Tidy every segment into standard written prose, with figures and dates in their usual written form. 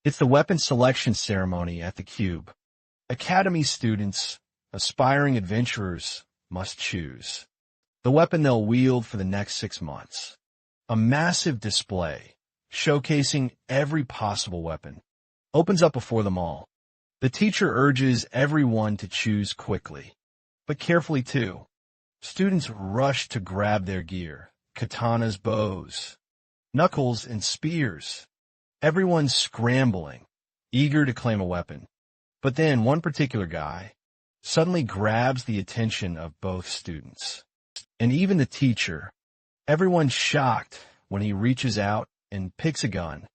It's the weapon selection ceremony at the Cube. Academy students, aspiring adventurers, must choose the weapon they'll wield for the next 6 months. A massive display, showcasing every possible weapon, opens up before them all. The teacher urges everyone to choose quickly, but carefully too. Students rush to grab their gear, katanas, bows, knuckles, and spears. Everyone's scrambling, eager to claim a weapon. But then one particular guy suddenly grabs the attention of both students, and even the teacher. Everyone's shocked when he reaches out and picks a gun.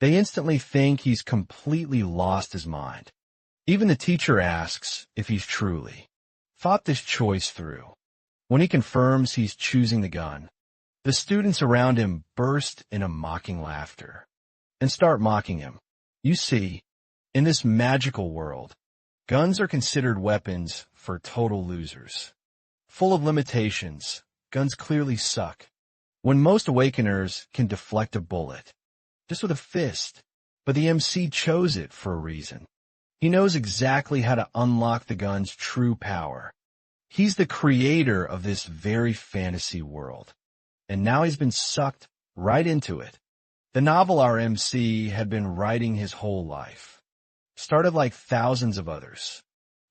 They instantly think he's completely lost his mind. Even the teacher asks if he's truly thought this choice through. When he confirms he's choosing the gun, the students around him burst into mocking laughter and start mocking him. You see, in this magical world, guns are considered weapons for total losers. Full of limitations, guns clearly suck. When most awakeners can deflect a bullet, just with a fist, but the MC chose it for a reason. He knows exactly how to unlock the gun's true power. He's the creator of this very fantasy world, and now he's been sucked right into it. The novel our MC had been writing his whole life started like thousands of others.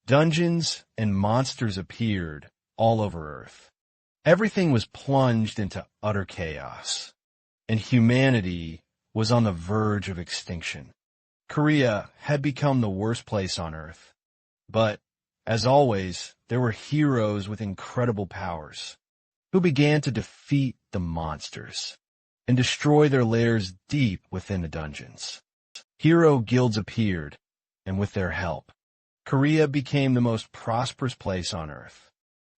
Dungeons and monsters appeared all over Earth. Everything was plunged into utter chaos, and humanity was on the verge of extinction. Korea had become the worst place on Earth. But, as always, there were heroes with incredible powers who began to defeat the monsters and destroy their lairs deep within the dungeons. Hero guilds appeared, and with their help, Korea became the most prosperous place on Earth.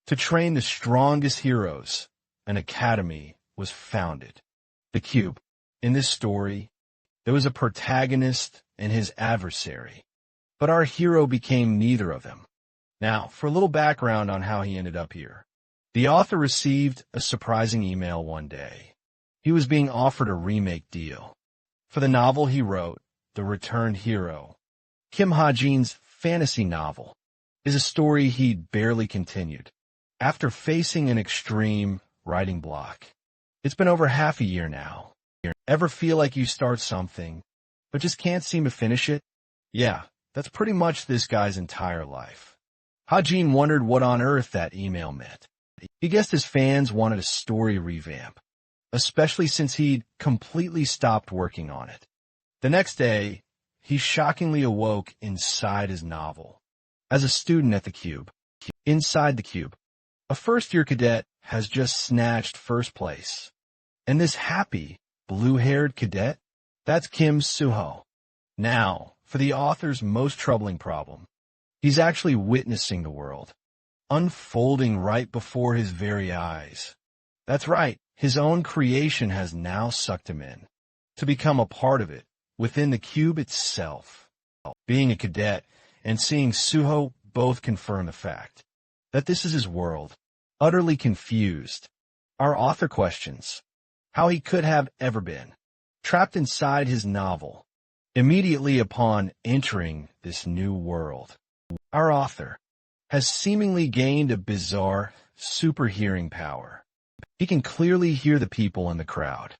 To train the strongest heroes, an academy was founded. The Cube. In this story, there was a protagonist and his adversary, but our hero became neither of them. Now, for a little background on how he ended up here. The author received a surprising email one day. He was being offered a remake deal. For the novel he wrote, The Returned Hero, Kim Ha-jin's fantasy novel, is a story he'd barely continued. After facing an extreme writing block, it's been over half a year now. Ever feel like you start something, but just can't seem to finish it? Yeah, that's pretty much this guy's entire life. Ha-jin wondered what on earth that email meant. He guessed his fans wanted a story revamp, especially since he'd completely stopped working on it. The next day, he shockingly awoke inside his novel. As a student at the Cube, inside the Cube, a first-year cadet has just snatched first place. And this happy, blue-haired cadet, that's Kim Suho. Now, for the author's most troubling problem. He's actually witnessing the world, unfolding right before his very eyes. That's right, his own creation has now sucked him in, to become a part of it, within the Cube itself. Being a cadet and seeing Suho both confirm the fact that this is his world. Utterly confused, our author questions how he could have ever been trapped inside his novel immediately upon entering this new world. Our author has seemingly gained a bizarre super hearing power. He can clearly hear the people in the crowd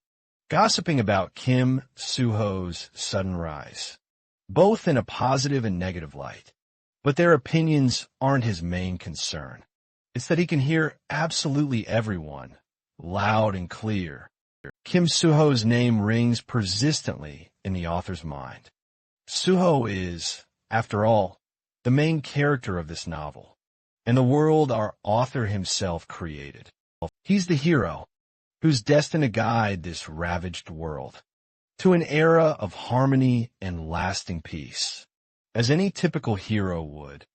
gossiping about Kim Suho's sudden rise, both in a positive and negative light. But their opinions aren't his main concern. It's that he can hear absolutely everyone, loud and clear. Kim Suho's name rings persistently in the author's mind. Suho is, after all, the main character of this novel, and the world our author himself created. He's the hero, who's destined to guide this ravaged world to an era of harmony and lasting peace. As any typical hero would,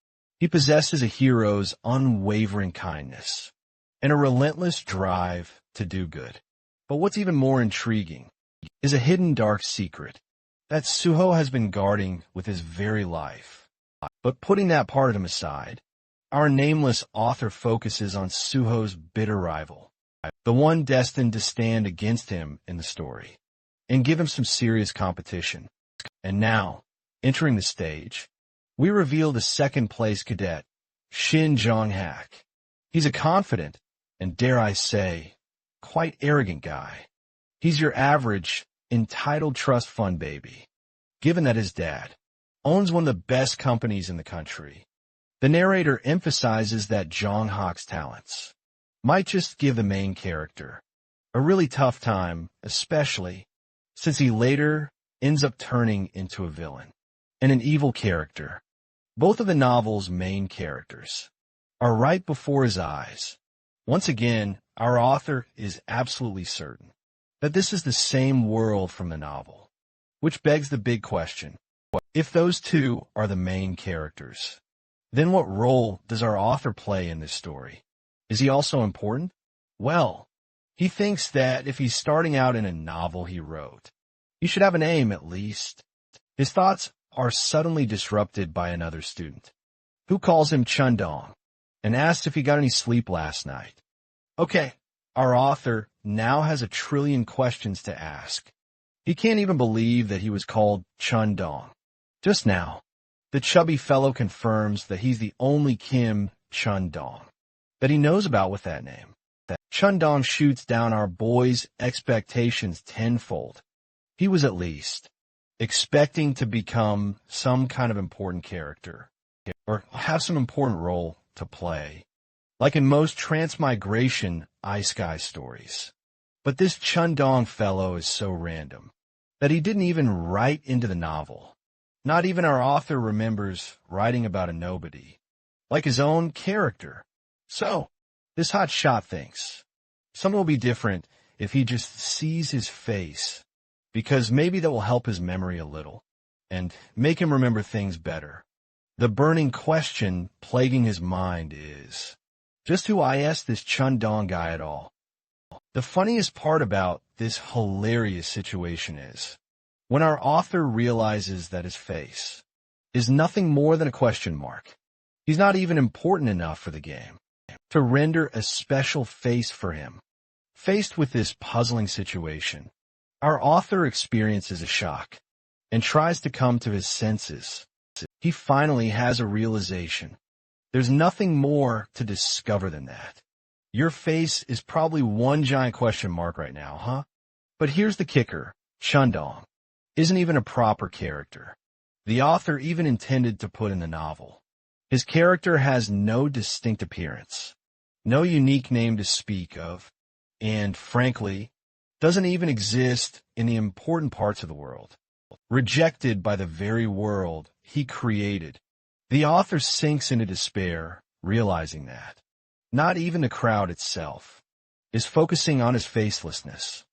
he possesses a hero's unwavering kindness and a relentless drive to do good. But what's even more intriguing is a hidden dark secret that Suho has been guarding with his very life. But putting that part of him aside, our nameless author focuses on Suho's bitter rival, the one destined to stand against him in the story and give him some serious competition. And now, entering the stage, we reveal the second-place cadet, Shin Jong-hak. He's a confident, and dare I say, quite arrogant guy. He's your average, entitled trust fund baby, given that his dad owns one of the best companies in the country. The narrator emphasizes that Jong-hak's talents might just give the main character a really tough time, especially since he later ends up turning into a villain and an evil character. Both of the novel's main characters are right before his eyes. Once again, our author is absolutely certain that this is the same world from the novel, which begs the big question. If those two are the main characters, then what role does our author play in this story? Is he also important? Well, he thinks that if he's starting out in a novel he wrote, he should have an aim at least. His thoughts are suddenly disrupted by another student, who calls him Chundong and asks if he got any sleep last night. Okay, our author now has a trillion questions to ask. He can't even believe that he was called Chundong. Just now, the chubby fellow confirms that he's the only Kim Chundong that he knows about with that name. That Chundong shoots down our boy's expectations tenfold. He was at least expecting to become some kind of important character or have some important role to play, like in most transmigration iSky stories. But this Chundong fellow is so random that he didn't even write into the novel. Not even our author remembers writing about a nobody, like his own character. So, this hotshot thinks something will be different if he just sees his face, because maybe that will help his memory a little and make him remember things better. The burning question plaguing his mind is, just who is this Chundong guy at all? The funniest part about this hilarious situation is when our author realizes that his face is nothing more than a question mark. He's not even important enough for the game to render a special face for him. Faced with this puzzling situation, our author experiences a shock and tries to come to his senses. He finally has a realization. There's nothing more to discover than that. Your face is probably one giant question mark right now, huh? But here's the kicker. Chundong isn't even a proper character the author even intended to put in the novel. His character has no distinct appearance, no unique name to speak of, and, frankly, doesn't even exist in the important parts of the world. Rejected by the very world he created, the author sinks into despair, realizing that not even the crowd itself is focusing on his facelessness.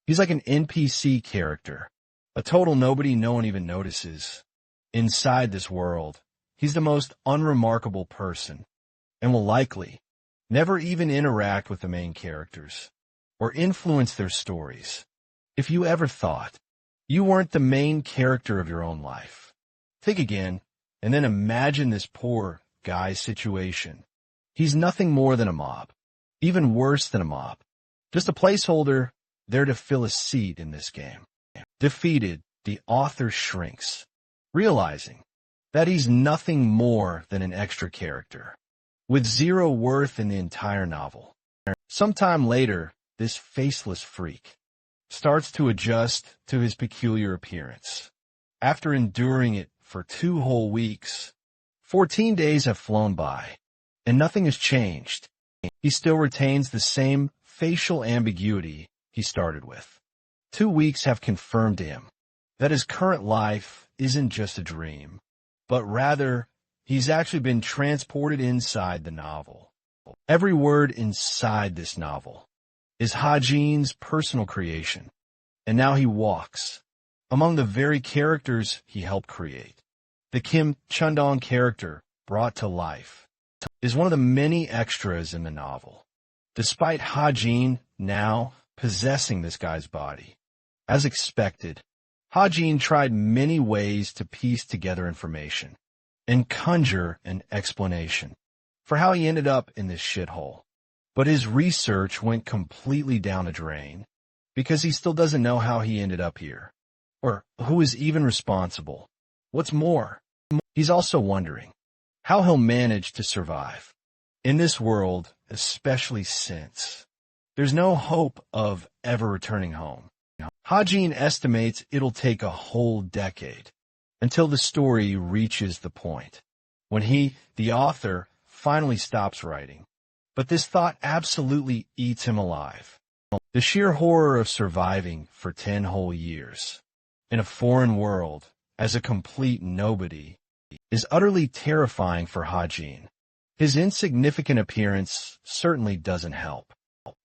He's like an NPC character, a total nobody no one even notices. Inside this world, he's the most unremarkable person, and will likely never even interact with the main characters or influence their stories. If you ever thought you weren't the main character of your own life, think again, and then imagine this poor guy's situation. He's nothing more than a mob, even worse than a mob, just a placeholder there to fill a seat in this game. Defeated, the author shrinks, realizing that he's nothing more than an extra character, with zero worth in the entire novel. Sometime later, this faceless freak starts to adjust to his peculiar appearance. After enduring it for 2 whole weeks, 14 days have flown by, and nothing has changed. He still retains the same facial ambiguity he started with. 2 weeks have confirmed to him that his current life isn't just a dream, but rather he's actually been transported inside the novel. Every word inside this novel is Hajin's personal creation, and now he walks among the very characters he helped create. The Kim Chundong character, brought to life, is one of the many extras in the novel, despite Hajin now possessing this guy's body. As expected, Hajin tried many ways to piece together information and conjure an explanation for how he ended up in this shithole. But his research went completely down the drain because he still doesn't know how he ended up here. Or who is even responsible? What's more, he's also wondering how he'll manage to survive in this world, especially since there's no hope of ever returning home. Hajin estimates it'll take a whole decade until the story reaches the point when he, the author, finally stops writing. But this thought absolutely eats him alive. The sheer horror of surviving for 10 whole years in a foreign world as a complete nobody is utterly terrifying for Hajin. His insignificant appearance certainly doesn't help.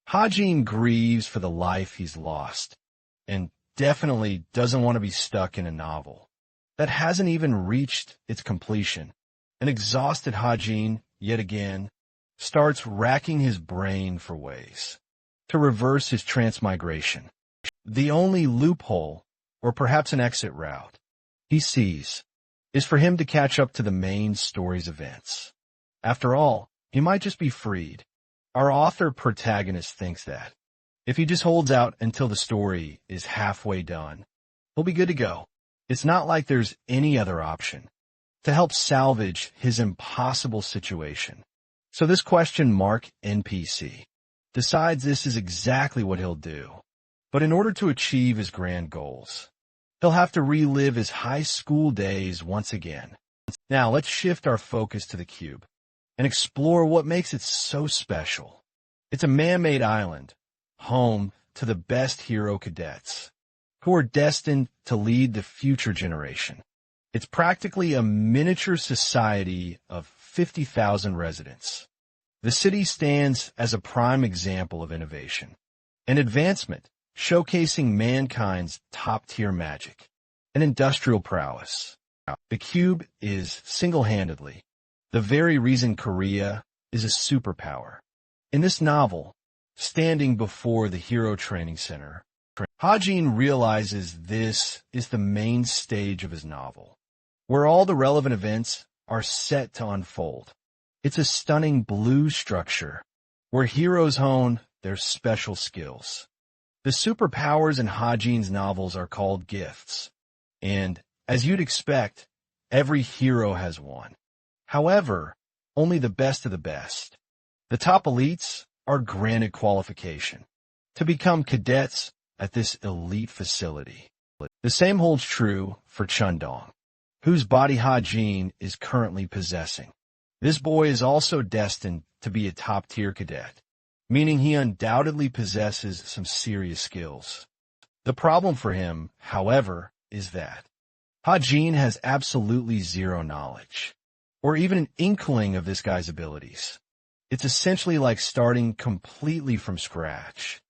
Hajin grieves for the life he's lost and definitely doesn't want to be stuck in a novel that hasn't even reached its completion. An exhausted Hajin, yet again, starts racking his brain for ways to reverse his transmigration. The only loophole, or perhaps an exit route, he sees is for him to catch up to the main story's events. After all, he might just be freed. Our author protagonist thinks that if he just holds out until the story is halfway done, he'll be good to go. It's not like there's any other option to help salvage his impossible situation. So this question mark NPC decides this is exactly what he'll do. But in order to achieve his grand goals, he'll have to relive his high school days once again. Now let's shift our focus to the cube and explore what makes it so special. It's a man-made island, home to the best hero cadets, who are destined to lead the future generation. It's practically a miniature society of 50,000 residents. The city stands as a prime example of innovation and advancement, showcasing mankind's top-tier magic and industrial prowess. The cube is single-handedly the very reason Korea is a superpower. In this novel, standing before the Hero Training Center, Hajin realizes this is the main stage of his novel, where all the relevant events are set to unfold. It's a stunning blue structure where heroes hone their special skills. The superpowers in Hajin's novels are called gifts, and, as you'd expect, every hero has one. However, only the best of the best. The top elites are granted qualification to become cadets at this elite facility. The same holds true for Chundong, whose body Hajin is currently possessing. This boy is also destined to be a top-tier cadet, meaning he undoubtedly possesses some serious skills. The problem for him, however, is that Hajin has absolutely zero knowledge, or even an inkling of this guy's abilities. It's essentially like starting completely from scratch,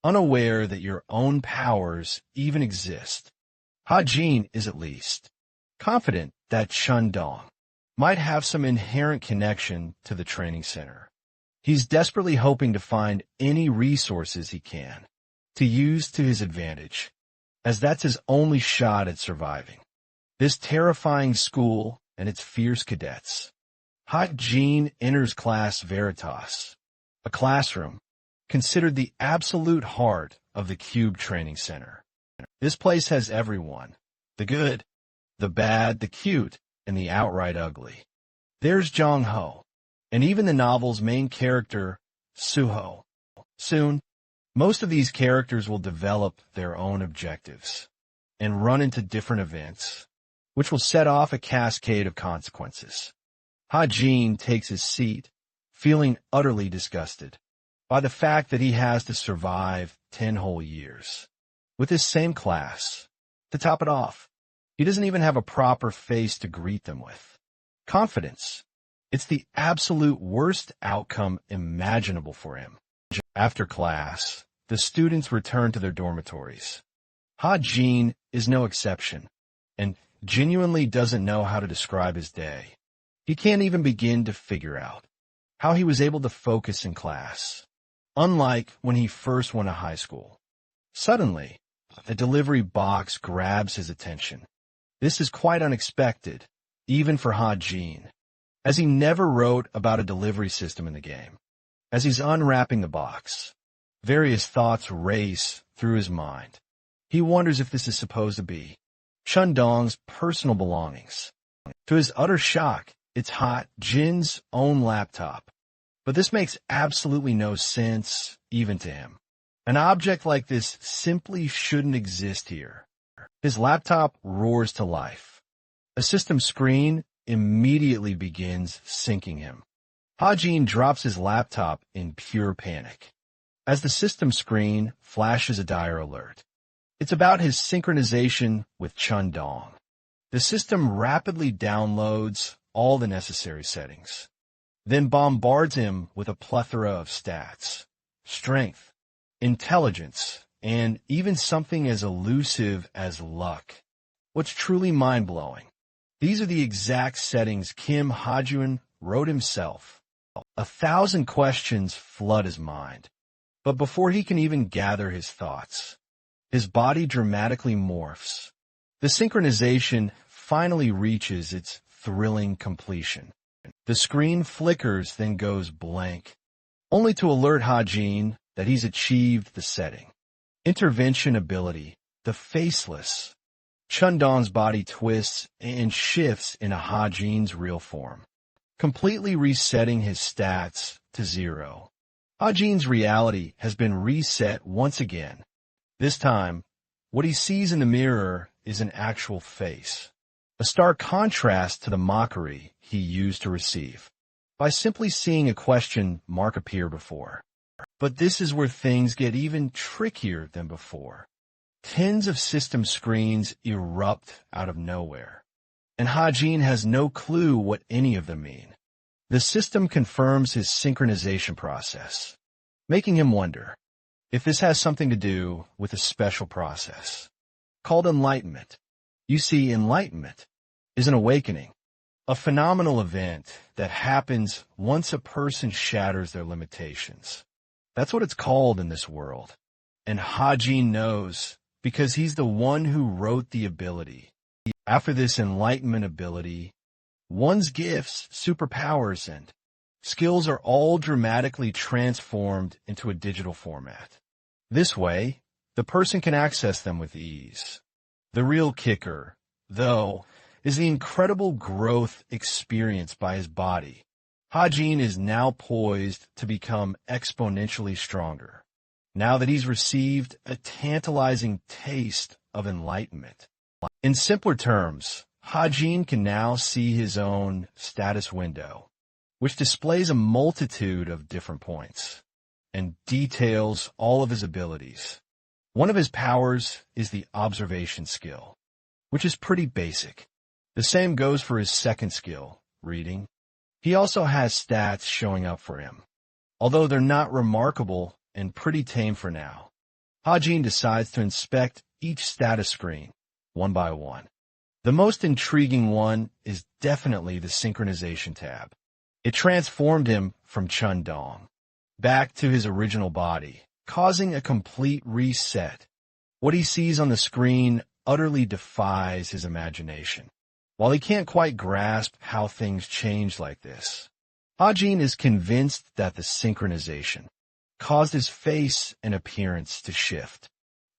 unaware that your own powers even exist. Hajin is at least confident that Chundong might have some inherent connection to the training center. He's desperately hoping to find any resources he can to use to his advantage, as that's his only shot at surviving this terrifying school and its fierce cadets. Hajin enters Class Veritas, a classroom considered the absolute heart of the Cube Training Center. This place has everyone, the good, the bad, the cute, and the outright ugly. There's Jong-ho, and even the novel's main character, Suho. Soon, most of these characters will develop their own objectives and run into different events, which will set off a cascade of consequences. Hajin takes his seat, feeling utterly disgusted by the fact that he has to survive 10 whole years with this same class. To top it off, he doesn't even have a proper face to greet them with. Confidence. It's the absolute worst outcome imaginable for him. After class, the students return to their dormitories. Hajin is no exception, and genuinely doesn't know how to describe his day. He can't even begin to figure out how he was able to focus in class, unlike when he first went to high school. Suddenly, a delivery box grabs his attention. This is quite unexpected, even for Hajin, as he never wrote about a delivery system in the game. As he's unwrapping the box, various thoughts race through his mind. He wonders if this is supposed to be Chundong's personal belongings. To his utter shock, it's Jin's own laptop. But this makes absolutely no sense, even to him. An object like this simply shouldn't exist here. His laptop roars to life. A system screen immediately begins sinking him. Jin drops his laptop in pure panic. As the system screen flashes a dire alert. It's about his synchronization with Chundong. The system rapidly downloads all the necessary settings, then bombards him with a plethora of stats, strength, intelligence, and even something as elusive as luck. What's truly mind-blowing? These are the exact settings Kim Ha-jun wrote himself. 1,000 questions flood his mind. But before he can even gather his thoughts, his body dramatically morphs. The synchronization finally reaches its thrilling completion. The screen flickers, then goes blank, only to alert Jin that he's achieved the setting. Intervention ability, the faceless. Chundong's body twists and shifts into Jin's real form, completely resetting his stats to 0. Jin's reality has been reset once again. This time, what he sees in the mirror is an actual face, a stark contrast to the mockery he used to receive by simply seeing a question mark appear before. But this is where things get even trickier than before. Tens of system screens erupt out of nowhere, and Jin has no clue what any of them mean. The system confirms his synchronization process, making him wonder if this has something to do with a special process called enlightenment. You see, enlightenment is an awakening, a phenomenal event that happens once a person shatters their limitations. That's what it's called in this world. And Jin knows because he's the one who wrote the ability. After this enlightenment ability, one's gifts, superpowers, and skills are all dramatically transformed into a digital format. This way, the person can access them with ease. The real kicker, though, is the incredible growth experienced by his body. Jin is now poised to become exponentially stronger, now that he's received a tantalizing taste of enlightenment. In simpler terms, Jin can now see his own status window, which displays a multitude of different points and details all of his abilities. One of his powers is the observation skill, which is pretty basic. The same goes for his second skill, reading. He also has stats showing up for him, although they're not remarkable and pretty tame for now. Jin decides to inspect each status screen, one by one. The most intriguing one is definitely the synchronization tab. It transformed him from Chundong back to his original body, causing a complete reset. What he sees on the screen utterly defies his imagination. While he can't quite grasp how things change like this, Jin is convinced that the synchronization caused his face and appearance to shift.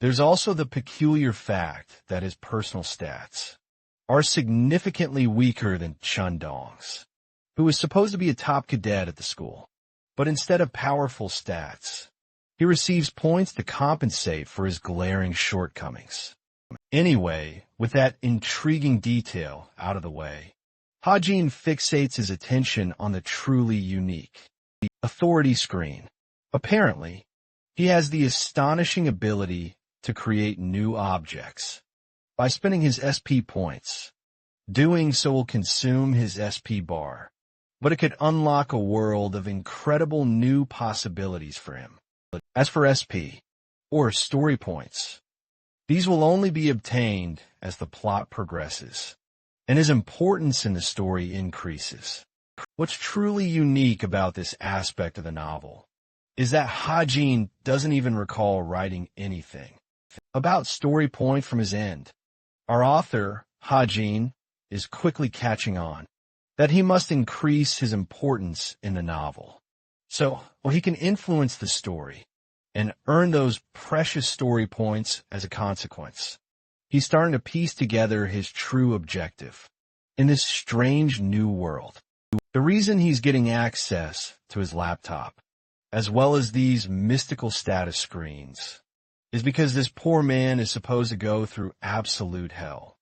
There's also the peculiar fact that his personal stats are significantly weaker than Chundong's, who is supposed to be a top cadet at the school. But instead of powerful stats, he receives points to compensate for his glaring shortcomings. Anyway, with that intriguing detail out of the way, Jin fixates his attention on the truly unique, the authority screen. Apparently, he has the astonishing ability to create new objects by spending his SP points. Doing so will consume his SP bar, but it could unlock a world of incredible new possibilities for him. As for SP, or story points, these will only be obtained as the plot progresses, and his importance in the story increases. What's truly unique about this aspect of the novel is that Jin doesn't even recall writing anything about story point from his end. Our author, Jin, is quickly catching on that he must increase his importance in the novel, so he can influence the story and earn those precious story points as a consequence. He's starting to piece together his true objective in this strange new world. The reason he's getting access to his laptop, as well as these mystical status screens, is because this poor man is supposed to go through absolute hell,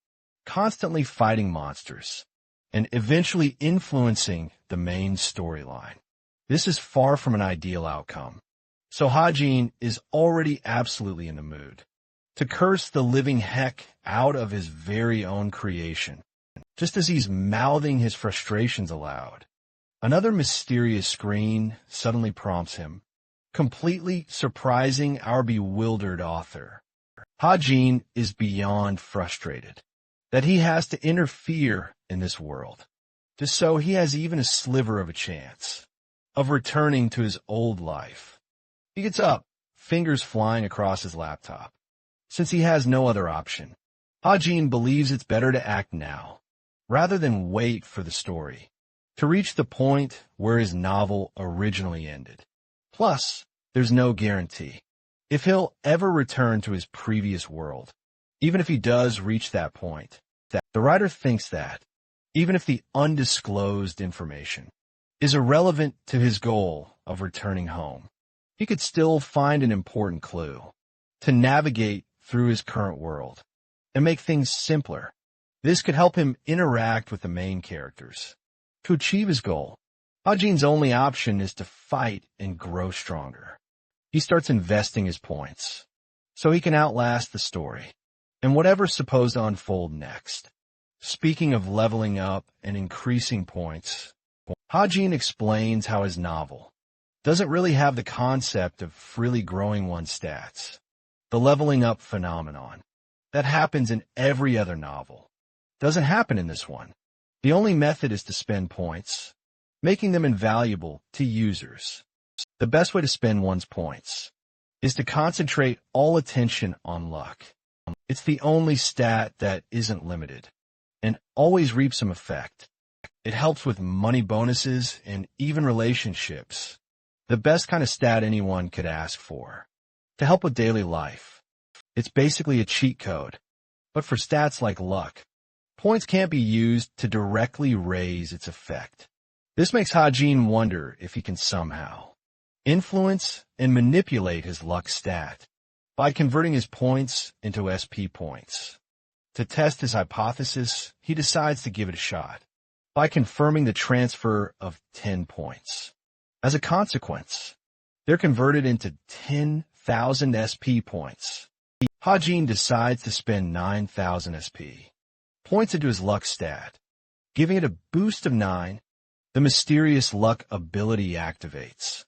constantly fighting monsters, and eventually influencing the main storyline. This is far from an ideal outcome. So Hajin is already absolutely in the mood to curse the living heck out of his very own creation, just as he's mouthing his frustrations aloud. Another mysterious screen suddenly prompts him, completely surprising our bewildered author. Hajin is beyond frustrated that he has to interfere in this world, just so he has even a sliver of a chance of returning to his old life. He gets up, fingers flying across his laptop. Since he has no other option, Hajin believes it's better to act now, rather than wait for the story to reach the point where his novel originally ended. Plus, there's no guarantee if he'll ever return to his previous world, even if he does reach that point. The writer thinks that, even if the undisclosed information is irrelevant to his goal of returning home, he could still find an important clue to navigate through his current world and make things simpler. This could help him interact with the main characters. To achieve his goal, Hajin's only option is to fight and grow stronger. He starts investing his points so he can outlast the story and whatever's supposed to unfold next. Speaking of leveling up and increasing points, Hajin explains how his novel doesn't really have the concept of freely growing one's stats, the leveling up phenomenon that happens in every other novel. Doesn't happen in this one. The only method is to spend points, making them invaluable to users. The best way to spend one's points is to concentrate all attention on luck. It's the only stat that isn't limited and always reaps some effect. It helps with money bonuses and even relationships. The best kind of stat anyone could ask for. To help with daily life. It's basically a cheat code. But for stats like luck, points can't be used to directly raise its effect. This makes Hajin wonder if he can somehow influence and manipulate his luck stat by converting his points into SP points. To test his hypothesis, he decides to give it a shot by confirming the transfer of 10 points. As a consequence, they're converted into 10,000 SP points. Hajin decides to spend 9,000 SP points into his luck stat. Giving it a boost of 9, the mysterious luck ability activates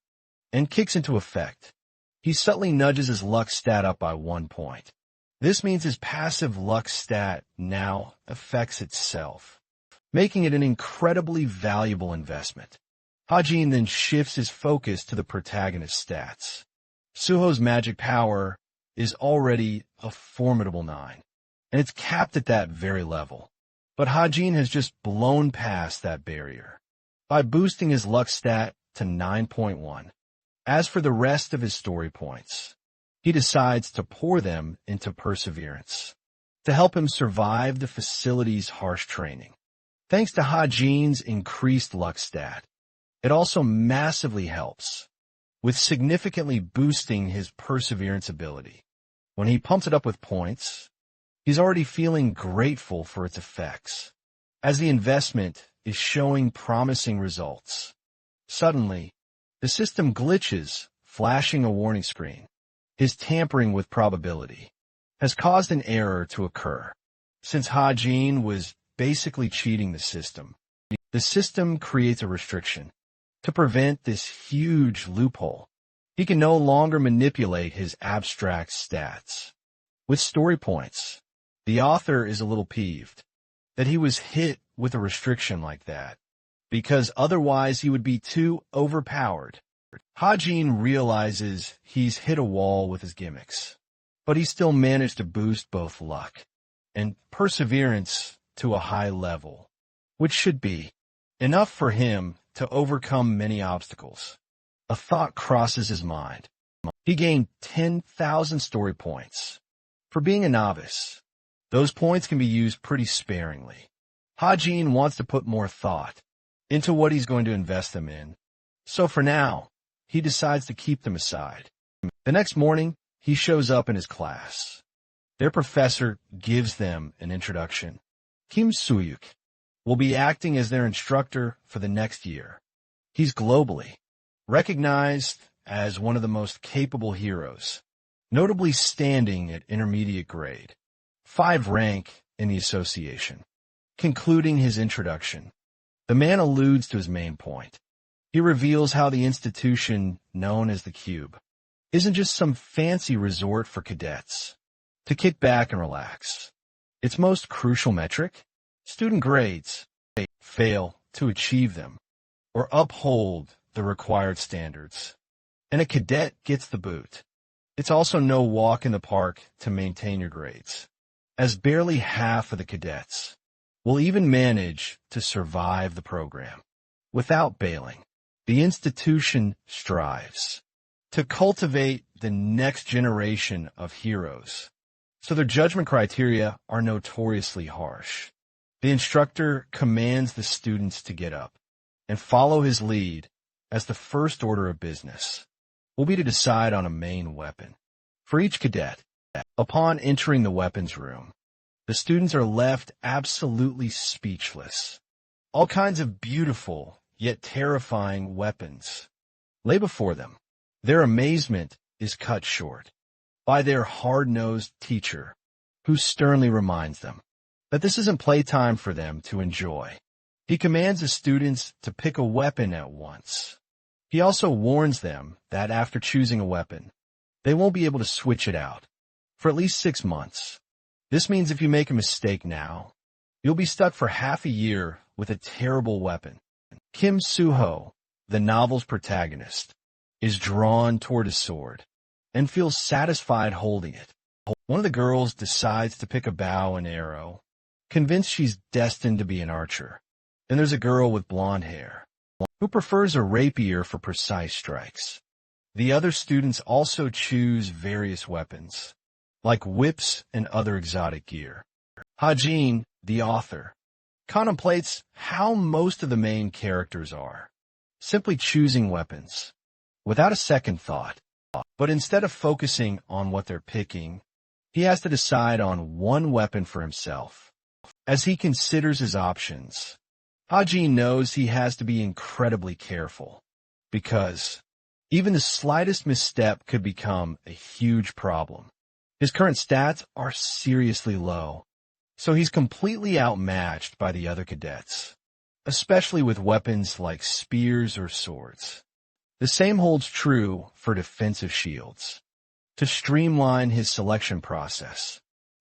and kicks into effect. He subtly nudges his luck stat up by 1 point. This means his passive luck stat now affects itself, making it an incredibly valuable investment. Hajin then shifts his focus to the protagonist's stats. Suho's magic power is already a formidable 9, and it's capped at that very level. But Hajin has just blown past that barrier by boosting his luck stat to 9.1. As for the rest of his story points, he decides to pour them into perseverance to help him survive the facility's harsh training. Thanks to Hajin's increased luck stat, it also massively helps with significantly boosting his perseverance ability. When he pumps it up with points, he's already feeling grateful for its effects, as the investment is showing promising results. Suddenly, the system glitches, flashing a warning screen. His tampering with probability has caused an error to occur. Since Hajin was basically cheating the system creates a restriction to prevent this huge loophole. He can no longer manipulate his abstract stats. With story points, the author is a little peeved that he was hit with a restriction like that, because otherwise he would be too overpowered. Hajin realizes he's hit a wall with his gimmicks, but he still managed to boost both luck and perseverance to a high level, which should be enough for him to overcome many obstacles. A thought crosses his mind. He gained 10,000 story points. For being a novice, those points can be used pretty sparingly. Hajin wants to put more thought into what he's going to invest them in, so for now, he decides to keep them aside. The next morning, he shows up in his class. Their professor gives them an introduction. Kim Suyuk will be acting as their instructor for the next year. He's globally recognized as one of the most capable heroes, notably standing at intermediate grade, 5 rank in the association. Concluding his introduction, the man alludes to his main point. He reveals how the institution known as the Cube isn't just some fancy resort for cadets to kick back and relax. Its most crucial metric, student grades, fail to achieve them or uphold the required standards, and a cadet gets the boot. It's also no walk in the park to maintain your grades, as barely half of the cadets will even manage to survive the program without bailing. The institution strives to cultivate the next generation of heroes, so their judgment criteria are notoriously harsh. The instructor commands the students to get up and follow his lead, as the first order of business will be to decide on a main weapon for each cadet. Upon entering the weapons room, the students are left absolutely speechless. All kinds of beautiful yet terrifying weapons lay before them. Their amazement is cut short by their hard-nosed teacher, who sternly reminds them that this isn't playtime for them to enjoy. He commands the students to pick a weapon at once. He also warns them that after choosing a weapon, they won't be able to switch it out for at least 6 months. This means if you make a mistake now, you'll be stuck for half a year with a terrible weapon. Kim Soo-ho, the novel's protagonist, is drawn toward his sword and feels satisfied holding it. One of the girls decides to pick a bow and arrow, convinced she's destined to be an archer. Then there's a girl with blonde hair who prefers a rapier for precise strikes. The other students also choose various weapons, like whips and other exotic gear. Hajin, the author, contemplates how most of the main characters are, simply choosing weapons, without a second thought. But instead of focusing on what they're picking, he has to decide on one weapon for himself. As he considers his options, Hajin knows he has to be incredibly careful, because even the slightest misstep could become a huge problem. His current stats are seriously low, so he's completely outmatched by the other cadets, especially with weapons like spears or swords. The same holds true for defensive shields. To streamline his selection process,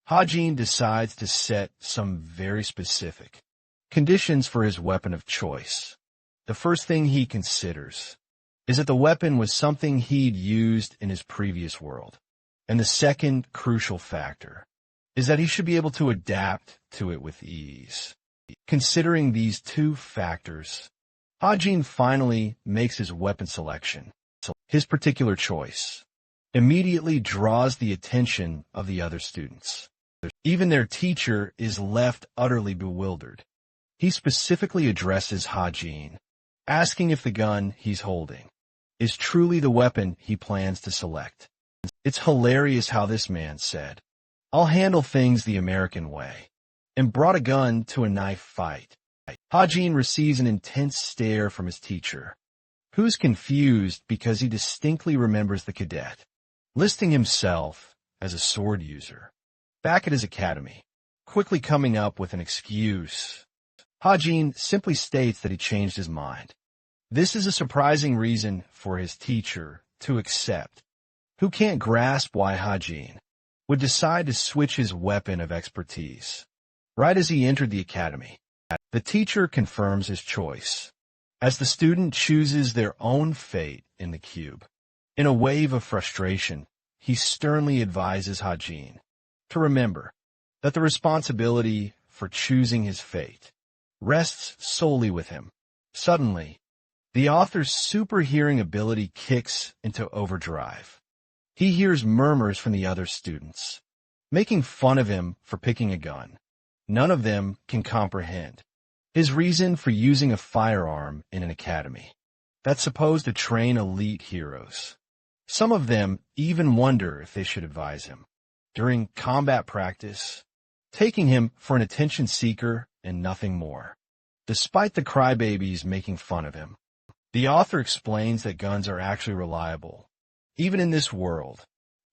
Hajin decides to set some very specific conditions for his weapon of choice. The first thing he considers is that the weapon was something he'd used in his previous world. And the second crucial factor is that he should be able to adapt to it with ease. Considering these 2 factors, Hajin finally makes his weapon selection. His particular choice immediately draws the attention of the other students. Even their teacher is left utterly bewildered. He specifically addresses Hajin, asking if the gun he's holding is truly the weapon he plans to select. It's hilarious how this man said, "I'll handle things the American way," and brought a gun to a knife fight. Hajin receives an intense stare from his teacher, who's confused because he distinctly remembers the cadet listing himself as a sword user back at his academy. Quickly coming up with an excuse, Hajin simply states that he changed his mind. This is a surprising reason for his teacher to accept, who can't grasp why Hajin would decide to switch his weapon of expertise right as he entered the academy. The teacher confirms his choice, as the student chooses their own fate in the cube. In a wave of frustration, he sternly advises Hajin to remember that the responsibility for choosing his fate rests solely with him. Suddenly, the author's super hearing ability kicks into overdrive. He hears murmurs from the other students, making fun of him for picking a gun. None of them can comprehend his reason for using a firearm in an academy that's supposed to train elite heroes. Some of them even wonder if they should advise him during combat practice, taking him for an attention seeker and nothing more. Despite the crybabies making fun of him, the author explains that guns are actually reliable. Even in this world,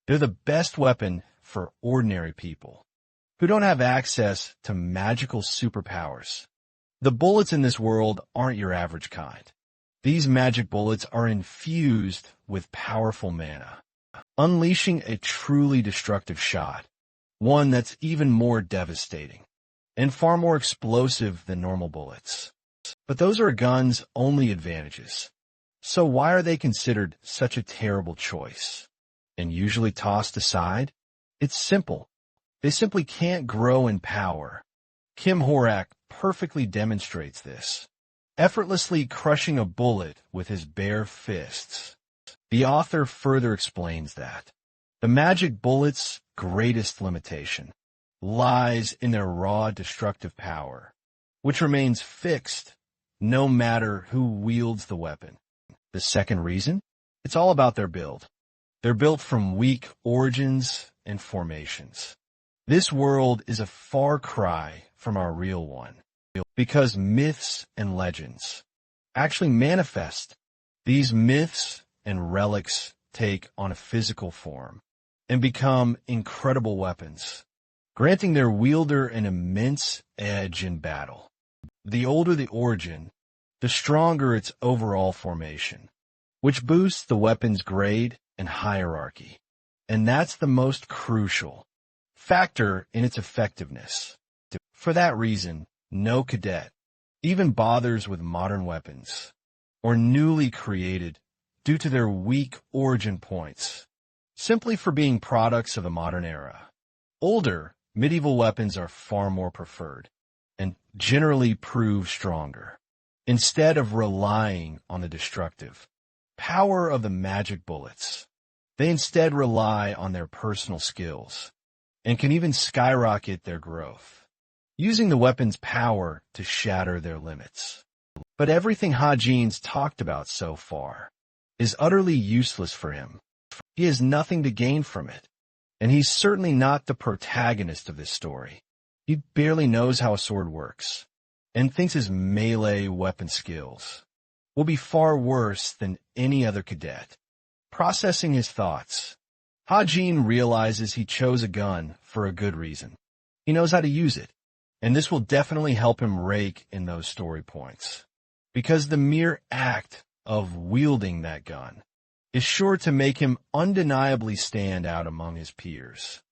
they're the best weapon for ordinary people who don't have access to magical superpowers. The bullets in this world aren't your average kind. These magic bullets are infused with powerful mana, unleashing a truly destructive shot, one that's even more devastating and far more explosive than normal bullets. But those are a gun's only advantages. So why are they considered such a terrible choice and usually tossed aside? It's simple. They simply can't grow in power. Kim Horak perfectly demonstrates this, effortlessly crushing a bullet with his bare fists. The author further explains that the magic bullet's greatest limitation lies in their raw destructive power, which remains fixed no matter who wields the weapon. The second reason? It's all about their build. They're built from weak origins and formations. This world is a far cry from our real one, because myths and legends actually manifest. These myths and relics take on a physical form and become incredible weapons, granting their wielder an immense edge in battle. The older the origin, the stronger its overall formation, which boosts the weapon's grade and hierarchy. And that's the most crucial factor in its effectiveness. For that reason, no cadet even bothers with modern weapons, or newly created due to their weak origin points, simply for being products of a modern era. Older, medieval weapons are far more preferred, and generally prove stronger, instead of relying on the destructive power of the magic bullets. They instead rely on their personal skills, and can even skyrocket their growth, using the weapon's power to shatter their limits. But everything Hajin's talked about so far is utterly useless for him. He has nothing to gain from it, and he's certainly not the protagonist of this story. He barely knows how a sword works, and thinks his melee weapon skills will be far worse than any other cadet. Processing his thoughts, Hajin realizes he chose a gun for a good reason. He knows how to use it, and this will definitely help him rake in those story points, because the mere act of wielding that gun is sure to make him undeniably stand out among his peers.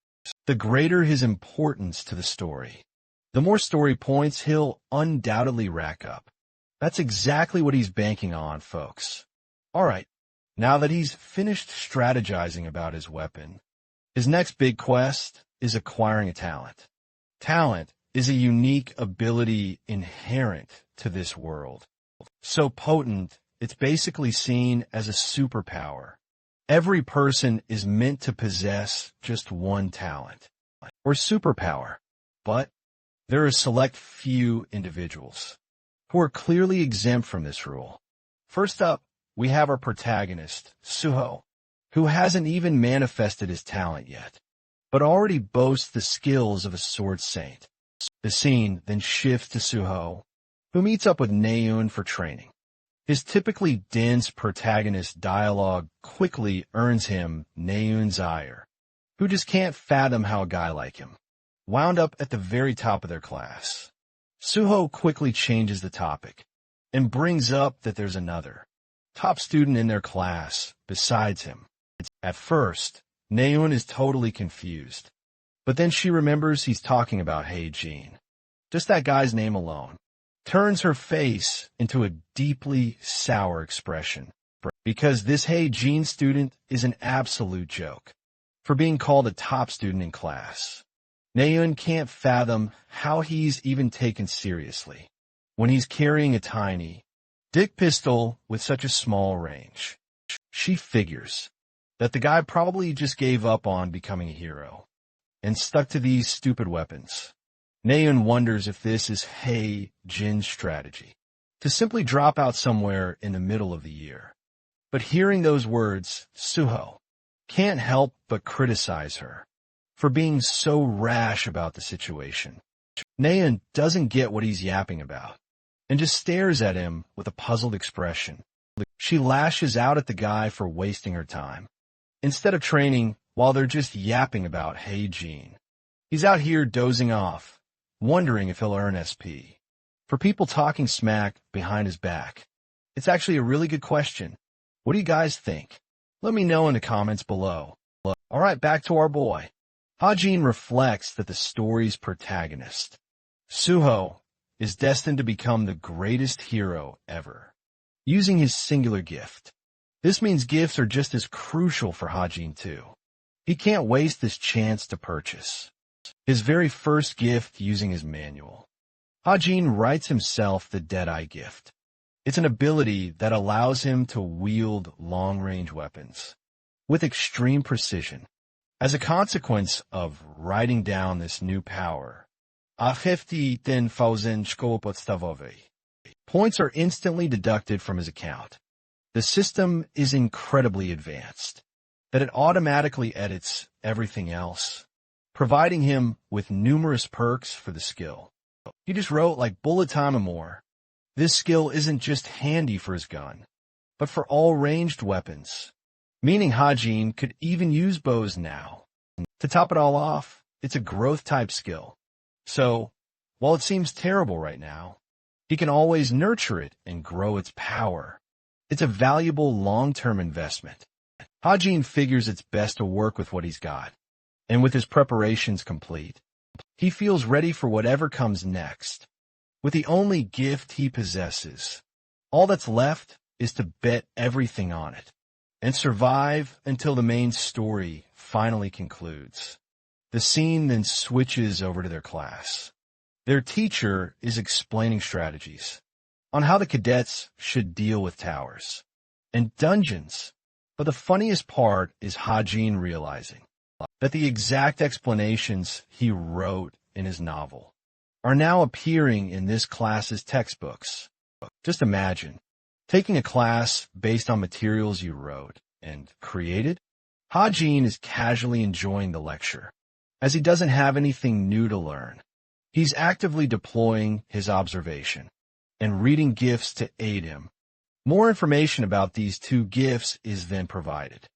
The greater his importance to the story, the more story points he'll undoubtedly rack up. That's exactly what he's banking on, folks. All right, now that he's finished strategizing about his weapon, his next big quest is acquiring a talent. Talent is a unique ability inherent to this world, so potent it's basically seen as a superpower. Every person is meant to possess just one talent, or superpower, but there are a select few individuals who are clearly exempt from this rule. First up, we have our protagonist, Suho, who hasn't even manifested his talent yet, but already boasts the skills of a sword saint. The scene then shifts to Suho, who meets up with Naeun for training. His typically dense protagonist dialogue quickly earns him Naeun's ire, who just can't fathom how a guy like him wound up at the very top of their class. Suho quickly changes the topic and brings up that there's another top student in their class besides him. At first, Naeun is totally confused, but then she remembers he's talking about Heijin. Just that guy's name alone turns her face into a deeply sour expression, because this Heijin student is an absolute joke for being called a top student in class. Naeun can't fathom how he's even taken seriously when he's carrying a tiny dick pistol with such a small range. She figures that the guy probably just gave up on becoming a hero and stuck to these stupid weapons. Naeun wonders if this is Jin's strategy, to simply drop out somewhere in the middle of the year. But hearing those words, Suho can't help but criticize her for being so rash about the situation. Naeun doesn't get what he's yapping about and just stares at him with a puzzled expression. She lashes out at the guy for wasting her time, instead of training while they're just yapping about Jin. He's out here dozing off, wondering if he'll earn SP. For people talking smack behind his back, it's actually a really good question. What do you guys think? Let me know in the comments below. Alright, back to our boy. Jin reflects that the story's protagonist, Suho, is destined to become the greatest hero ever, using his singular gift. This means gifts are just as crucial for Jin too. He can't waste this chance to purchase his very first gift using his manual. Jin writes himself the Deadeye gift. It's an ability that allows him to wield long-range weapons with extreme precision. As a consequence of writing down this new power, points are instantly deducted from his account. The system is incredibly advanced, that it automatically edits everything else, providing him with numerous perks for the skill. He just wrote like bullet time and more. This skill isn't just handy for his gun, but for all ranged weapons, meaning Jin could even use bows now. To top it all off, it's a growth-type skill. So, while it seems terrible right now, he can always nurture it and grow its power. It's a valuable long-term investment. Jin figures it's best to work with what he's got, and with his preparations complete, he feels ready for whatever comes next. With the only gift he possesses, all that's left is to bet everything on it and survive until the main story finally concludes. The scene then switches over to their class. Their teacher is explaining strategies on how the cadets should deal with towers and dungeons. But the funniest part is Jin realizing that the exact explanations he wrote in his novel are now appearing in this class's textbooks. Just imagine taking a class based on materials you wrote and created. Jin is casually enjoying the lecture, as he doesn't have anything new to learn. He's actively deploying his observation and reading gifts to aid him. More information about these two gifts is then provided.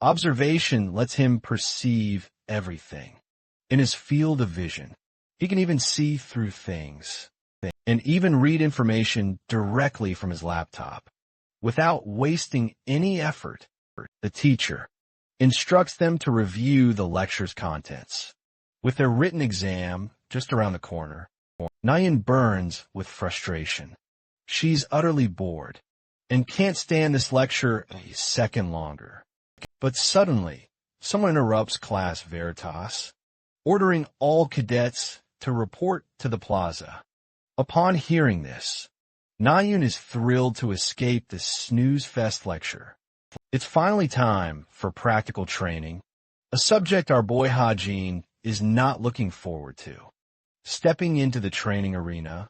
Observation lets him perceive everything in his field of vision. He can even see through things and even read information directly from his laptop without wasting any effort. The teacher instructs them to review the lecture's contents. With their written exam just around the corner, Naeun burns with frustration. She's utterly bored and can't stand this lecture a second longer. But suddenly, someone interrupts Class Veritas, ordering all cadets to report to the plaza. Upon hearing this, Naeun is thrilled to escape this snooze-fest lecture. It's finally time for practical training, a subject our boy Jin is not looking forward to. Stepping into the training arena,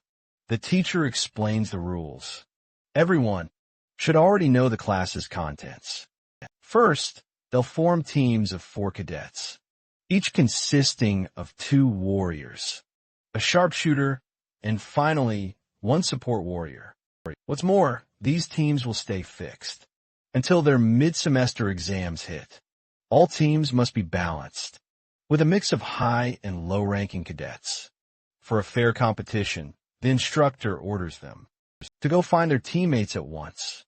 the teacher explains the rules. Everyone should already know the class's contents. First, they'll form teams of 4 cadets, each consisting of 2 warriors, a sharpshooter, and finally, 1 support warrior. What's more, these teams will stay fixed until their mid-semester exams hit. All teams must be balanced, with a mix of high and low-ranking cadets. For a fair competition, the instructor orders them to go find their teammates at once.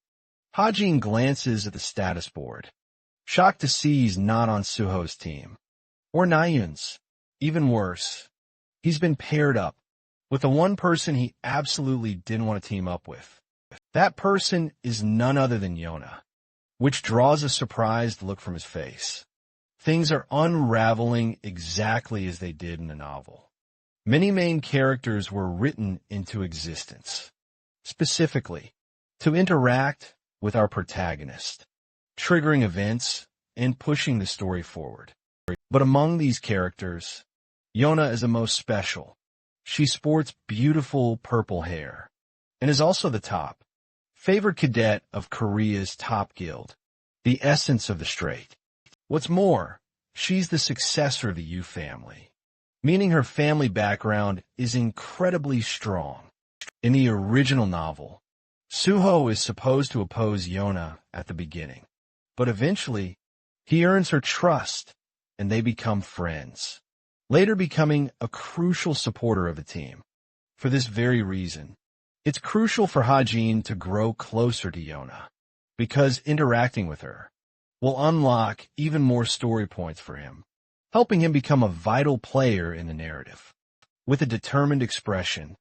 Jin glances at the status board, shocked to see he's not on Suho's team, or Naeun's. Even worse, he's been paired up with the one person he absolutely didn't want to team up with. That person is none other than Yona, which draws a surprised look from his face. Things are unraveling exactly as they did in the novel. Many main characters were written into existence, specifically to interact with our protagonist, triggering events and pushing the story forward. But among these characters, Yona is the most special. She sports beautiful purple hair and is also the top favored cadet of Korea's top guild, the essence of the straight. What's more, she's the successor of the Yu family, meaning her family background is incredibly strong. In the original novel, Suho is supposed to oppose Yona at the beginning, but eventually, he earns her trust and they become friends, later becoming a crucial supporter of the team. For this very reason, it's crucial for Hajin to grow closer to Yona, because interacting with her will unlock even more story points for him, helping him become a vital player in the narrative. With a determined expression,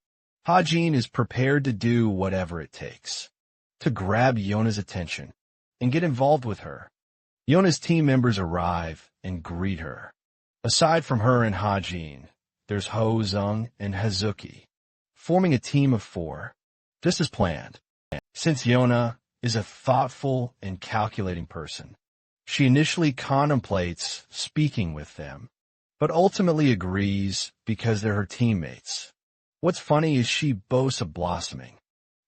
Hajin is prepared to do whatever it takes to grab Yona's attention and get involved with her. Yona's team members arrive and greet her. Aside from her and Hajin, there's Ho Zung and Hazuki, forming a team of 4, just as planned. Since Yona is a thoughtful and calculating person, she initially contemplates speaking with them, but ultimately agrees because they're her teammates. What's funny is she boasts of blossoming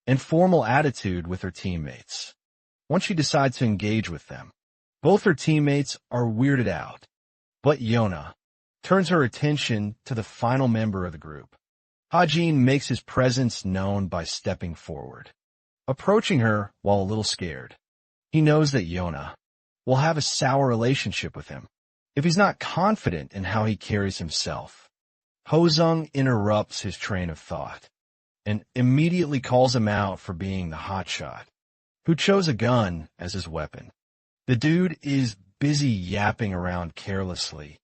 and formal attitude with her teammates. Once she decides to engage with them, both her teammates are weirded out, but Yona turns her attention to the final member of the group. Hajin makes his presence known by stepping forward, approaching her while a little scared. He knows that Yona will have a sour relationship with him if he's not confident in how he carries himself. Hozung interrupts his train of thought and immediately calls him out for being the hotshot who chose a gun as his weapon. The dude is busy yapping around carelessly,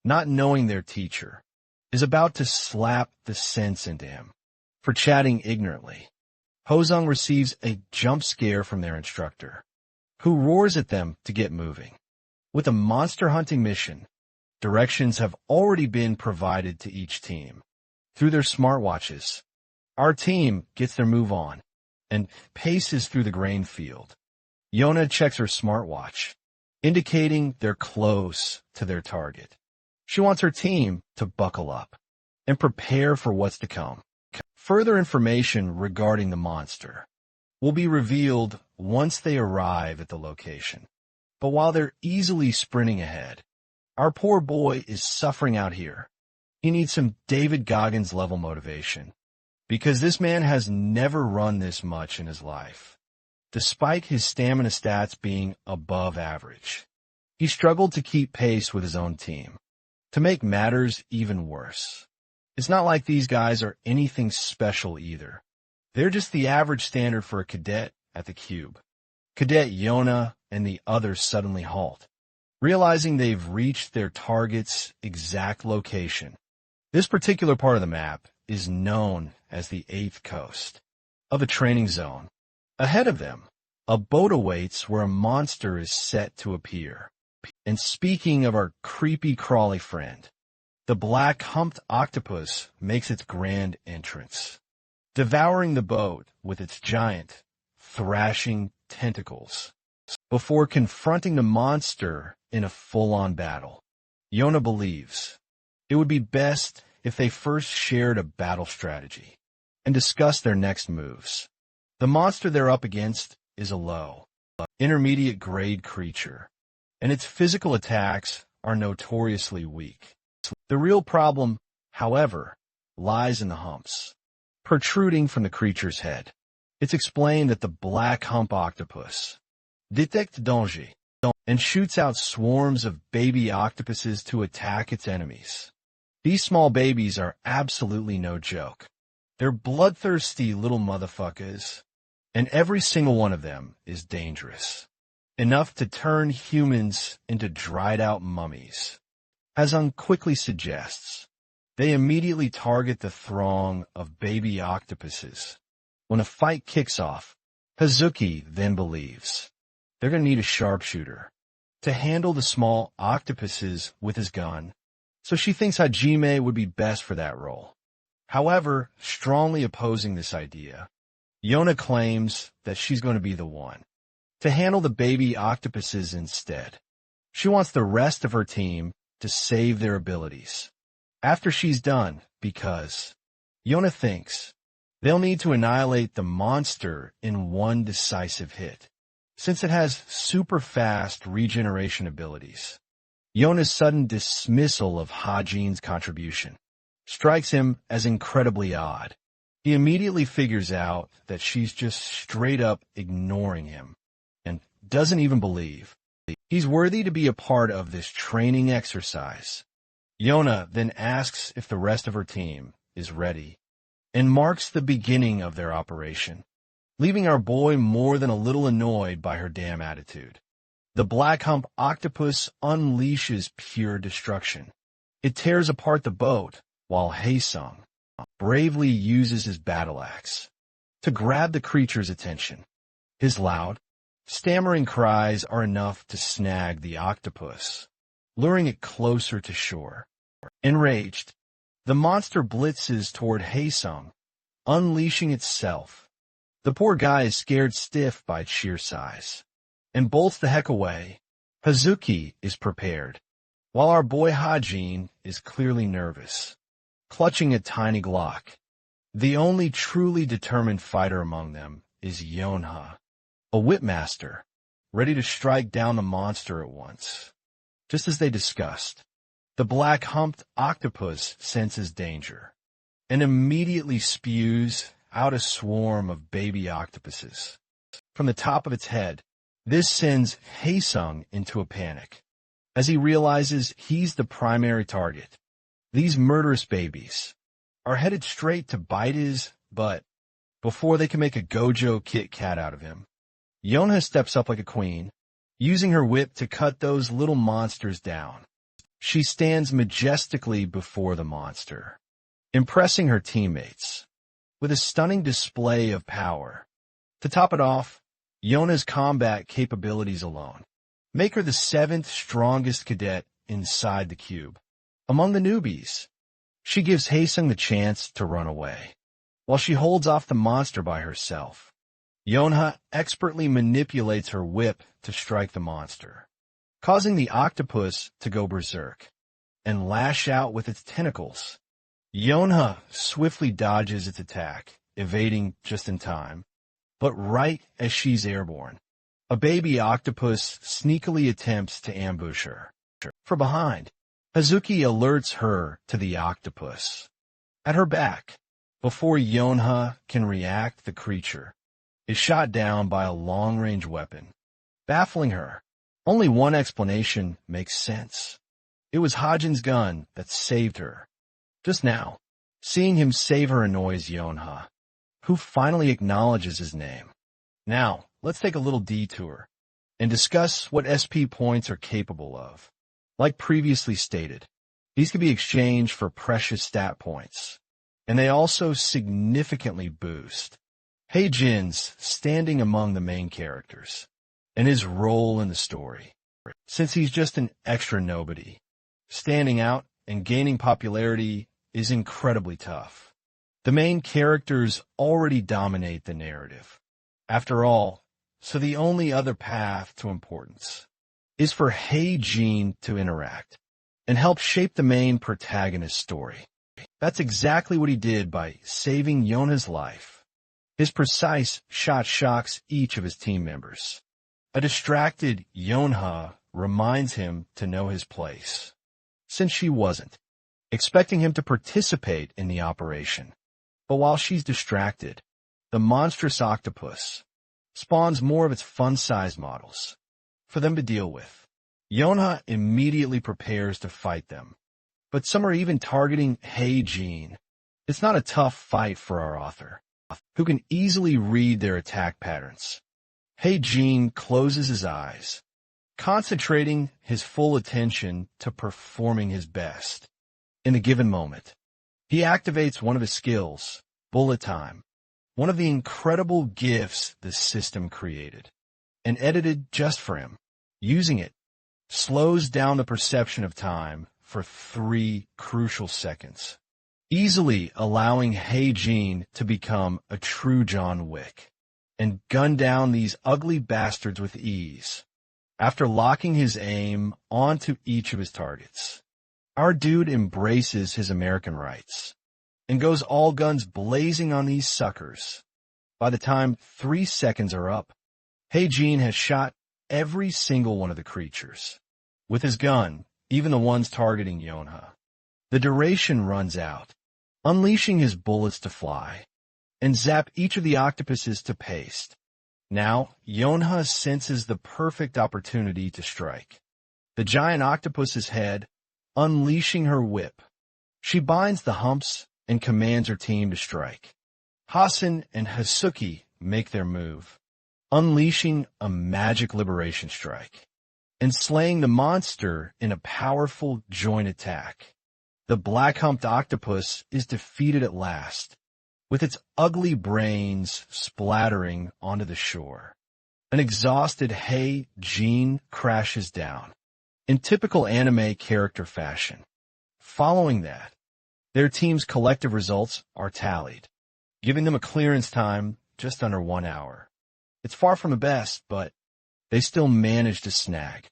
not knowing their teacher is about to slap the sense into him for chatting ignorantly. Hozung receives a jump scare from their instructor, who roars at them to get moving. With a monster hunting mission, directions have already been provided to each team through their smartwatches. Our team gets their move on and paces through the grain field. Yona checks her smartwatch, indicating they're close to their target. She wants her team to buckle up and prepare for what's to come. Further information regarding the monster will be revealed once they arrive at the location. But while they're easily sprinting ahead, our poor boy is suffering out here. He needs some David Goggins-level motivation, because this man has never run this much in his life. Despite his stamina stats being above average, he struggled to keep pace with his own team. To make matters even worse, it's not like these guys are anything special either. They're just the average standard for a cadet at the cube. Cadet Yona and the others suddenly halt, realizing they've reached their target's exact location. This particular part of the map is known as the 8th coast of a training zone. Ahead of them, a boat awaits where a monster is set to appear. And speaking of our creepy crawly friend, the black humped octopus makes its grand entrance, devouring the boat with its giant, thrashing tentacles before confronting the monster in a full-on battle. Yona believes it would be best if they first shared a battle strategy and discussed their next moves. The monster they're up against is a low, intermediate grade creature, and its physical attacks are notoriously weak. The real problem, however, lies in the humps protruding from the creature's head. It's explained that the black hump octopus detects danger and shoots out swarms of baby octopuses to attack its enemies. These small babies are absolutely no joke. They're bloodthirsty little motherfuckers, and every single one of them is dangerous, enough to turn humans into dried-out mummies. As Ung quickly suggests, they immediately target the throng of baby octopuses. When a fight kicks off, Hazuki then believes they're going to need a sharpshooter to handle the small octopuses with his gun, so she thinks Hajime would be best for that role. However, strongly opposing this idea, Yona claims that she's going to be the one to handle the baby octopuses instead. She wants the rest of her team to save their abilities. After she's done, because Yona thinks they'll need to annihilate the monster in one decisive hit, since it has super fast regeneration abilities. Yona's sudden dismissal of Hajin's contribution strikes him as incredibly odd. He immediately figures out that she's just straight up ignoring him and doesn't even believe he's worthy to be a part of this training exercise. Yona then asks if the rest of her team is ready and marks the beginning of their operation, leaving our boy more than a little annoyed by her damn attitude. The black hump octopus unleashes pure destruction. It tears apart the boat, while Haesung bravely uses his battle axe to grab the creature's attention. His loud, stammering cries are enough to snag the octopus, luring it closer to shore. Enraged, the monster blitzes toward Haesung, unleashing itself. The poor guy is scared stiff by its sheer size and bolts the heck away. Hazuki is prepared, while our boy Hajin is clearly nervous, clutching a tiny Glock. The only truly determined fighter among them is Yonha, a whipmaster, ready to strike down the monster at once. Just as they discussed, the black-humped octopus senses danger and immediately spews out a swarm of baby octopuses from the top of its head. This sends Haesung into a panic, as he realizes he's the primary target. These murderous babies are headed straight to bite his butt before they can make a Gojo Kit Kat out of him. Yonha steps up like a queen, using her whip to cut those little monsters down. She stands majestically before the monster, impressing her teammates with a stunning display of power. To top it off, Yona's combat capabilities alone make her the 7th strongest cadet inside the cube. Among the newbies, she gives Haesung the chance to run away, while she holds off the monster by herself. Yonha expertly manipulates her whip to strike the monster, causing the octopus to go berserk and lash out with its tentacles. Yonha swiftly dodges its attack, evading just in time. But right as she's airborne, a baby octopus sneakily attempts to ambush her. From behind, Hazuki alerts her to the octopus at her back. Before Yonha can react, the creature is shot down by a long-range weapon, baffling her. Only one explanation makes sense. It was Hajin's gun that saved her. Just now, seeing him save her annoys Yonha, who finally acknowledges his name. Now, let's take a little detour and discuss what SP points are capable of. Like previously stated, these can be exchanged for precious stat points, and they also significantly boost Heijin's standing among the main characters and his role in the story. Since he's just an extra nobody, standing out and gaining popularity is incredibly tough. The main characters already dominate the narrative. After all, so the only other path to importance is for Heijin to interact and help shape the main protagonist's story. That's exactly what he did by saving Yona's life. His precise shot shocks each of his team members. A distracted Yonha reminds him to know his place, since she wasn't, expecting him to participate in the operation. But while she's distracted, the monstrous octopus spawns more of its fun-sized models for them to deal with. Yonha immediately prepares to fight them, but some are even targeting Heijin. It's not a tough fight for our author, who can easily read their attack patterns. Heijin closes his eyes, concentrating his full attention to performing his best. In a given moment, he activates one of his skills, Bullet Time, one of the incredible gifts the system created and edited just for him. Using it slows down the perception of time for 3 crucial seconds, easily allowing Heijin to become a true John Wick and gun down these ugly bastards with ease. After locking his aim onto each of his targets, our dude embraces his American rights and goes all guns blazing on these suckers. By the time 3 seconds are up, Heijin has shot every single one of the creatures. With his gun, even the ones targeting Yonha. The duration runs out, unleashing his bullets to fly, and zap each of the octopuses to paste. Now, Yonha senses the perfect opportunity to strike. The giant octopus's head, unleashing her whip. She binds the humps and commands her team to strike. Hasan and Hasuki make their move, unleashing a magic liberation strike, and slaying the monster in a powerful joint attack. The black-humped octopus is defeated at last, with its ugly brains splattering onto the shore. An exhausted Heijin crashes down, in typical anime character fashion. Following that, their team's collective results are tallied, giving them a clearance time just under 1 hour. It's far from the best, but they still managed to snag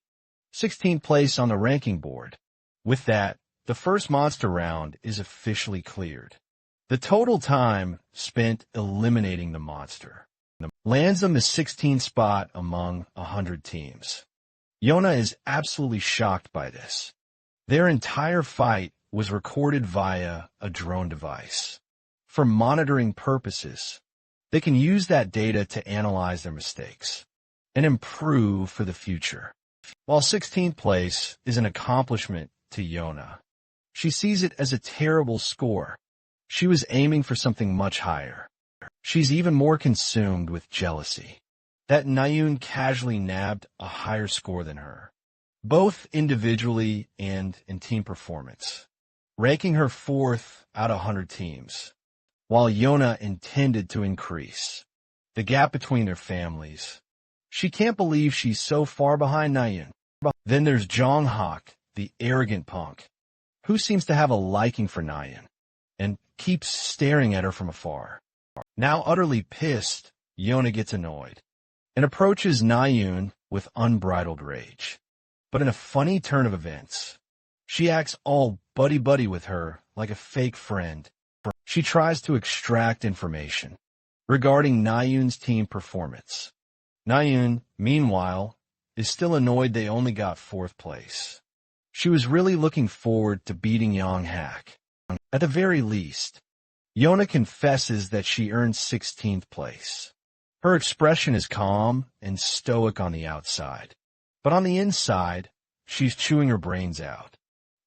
16th place on the ranking board. With that, the first monster round is officially cleared. The total time spent eliminating the monster lands them the 16th spot among 100 teams. Yona is absolutely shocked by this. Their entire fight was recorded via a drone device. For monitoring purposes, they can use that data to analyze their mistakes and improve for the future. While 16th place is an accomplishment to Yona, she sees it as a terrible score. She was aiming for something much higher. She's even more consumed with jealousy that Nayun casually nabbed a higher score than her, both individually and in team performance, ranking her 4th out of 100 teams, while Yona intended to increase the gap between their families. She can't believe she's so far behind Nayun. Then there's Jonghak, the arrogant punk, who seems to have a liking for Nayun and keeps staring at her from afar. Now utterly pissed, Yona gets annoyed and approaches Nayun with unbridled rage. But in a funny turn of events, she acts all buddy-buddy with her like a fake friend. She tries to extract information regarding Nayun's team performance. Nayun, meanwhile, is still annoyed they only got 4th place. She was really looking forward to beating Jonghak. At the very least, Yona confesses that she earned 16th place. Her expression is calm and stoic on the outside, but on the inside, she's chewing her brains out,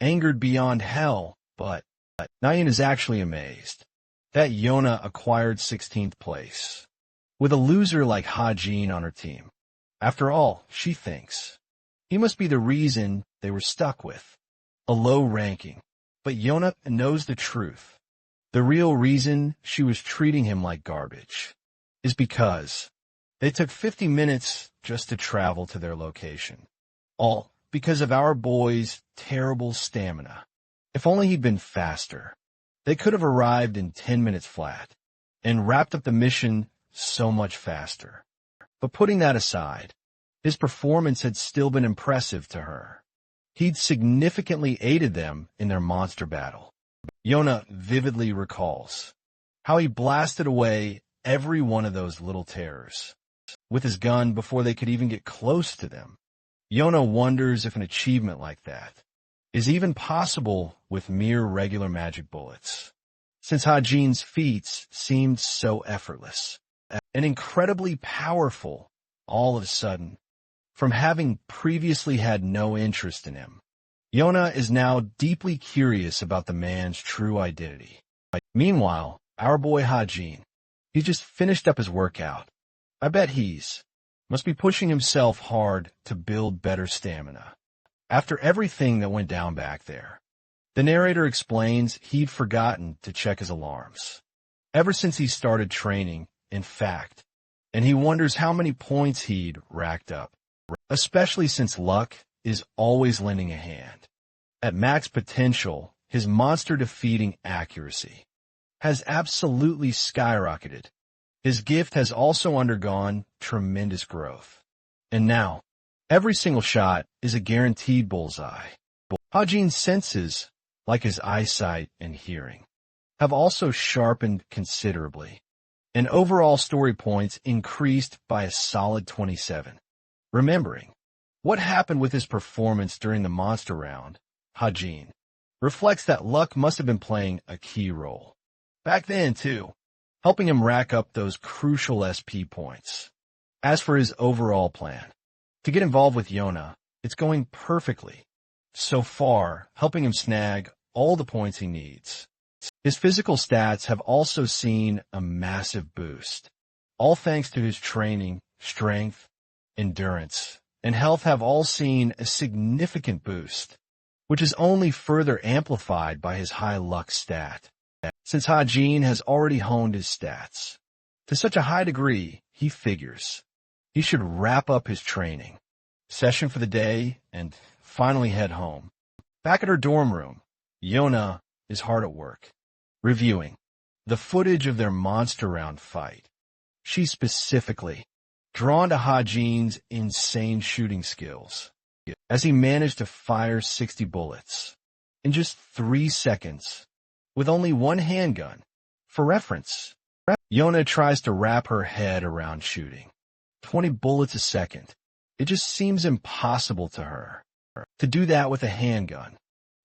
angered beyond hell, but Nayun is actually amazed that Yona acquired 16th place, with a loser like Hajin on her team. After all, she thinks, he must be the reason they were stuck with a low ranking. But Yona knows the truth. The real reason she was treating him like garbage is because they took 50 minutes just to travel to their location. All because of our boy's terrible stamina. If only he'd been faster, they could have arrived in 10 minutes flat and wrapped up the mission so much faster. But putting that aside, his performance had still been impressive to her. He'd significantly aided them in their monster battle. Yona vividly recalls how he blasted away every one of those little terrors with his gun before they could even get close to them. Yona wonders if an achievement like that is even possible with mere regular magic bullets, since Hajin's feats seemed so effortless and incredibly powerful all of a sudden. From having previously had no interest in him, Yona is now deeply curious about the man's true identity. Meanwhile, our boy Hajin, he's just finished up his workout. I bet must be pushing himself hard to build better stamina. After everything that went down back there, the narrator explains he'd forgotten to check his alarms ever since he started training, in fact, and he wonders how many points he'd racked up. Especially since luck is always lending a hand. At max potential, his monster-defeating accuracy has absolutely skyrocketed. His gift has also undergone tremendous growth. And now, Every single shot is a guaranteed bullseye. Hajin's senses, like his eyesight and hearing, have also sharpened considerably, and overall story points increased by a solid 27. Remembering what happened with his performance during the monster round, Hajin reflects that luck must have been playing a key role. Back then, too, helping him rack up those crucial SP points. As for his overall plan, to get involved with Yona, it's going perfectly. So far, helping him snag all the points he needs. His physical stats have also seen a massive boost. All thanks to his training, strength, endurance, and health have all seen a significant boost, which is only further amplified by his high luck stat. Since Hajin has already honed his stats to such a high degree, he figures he should wrap up his training session for the day and finally head home. Back at her dorm room, Yona is hard at work, reviewing the footage of their monster round fight. She's specifically drawn to Hajin's insane shooting skills, as he managed to fire 60 bullets in just 3 seconds with only one handgun. For reference, Yona tries to wrap her head around shooting 20 bullets a second. It just seems impossible to her to do that with a handgun,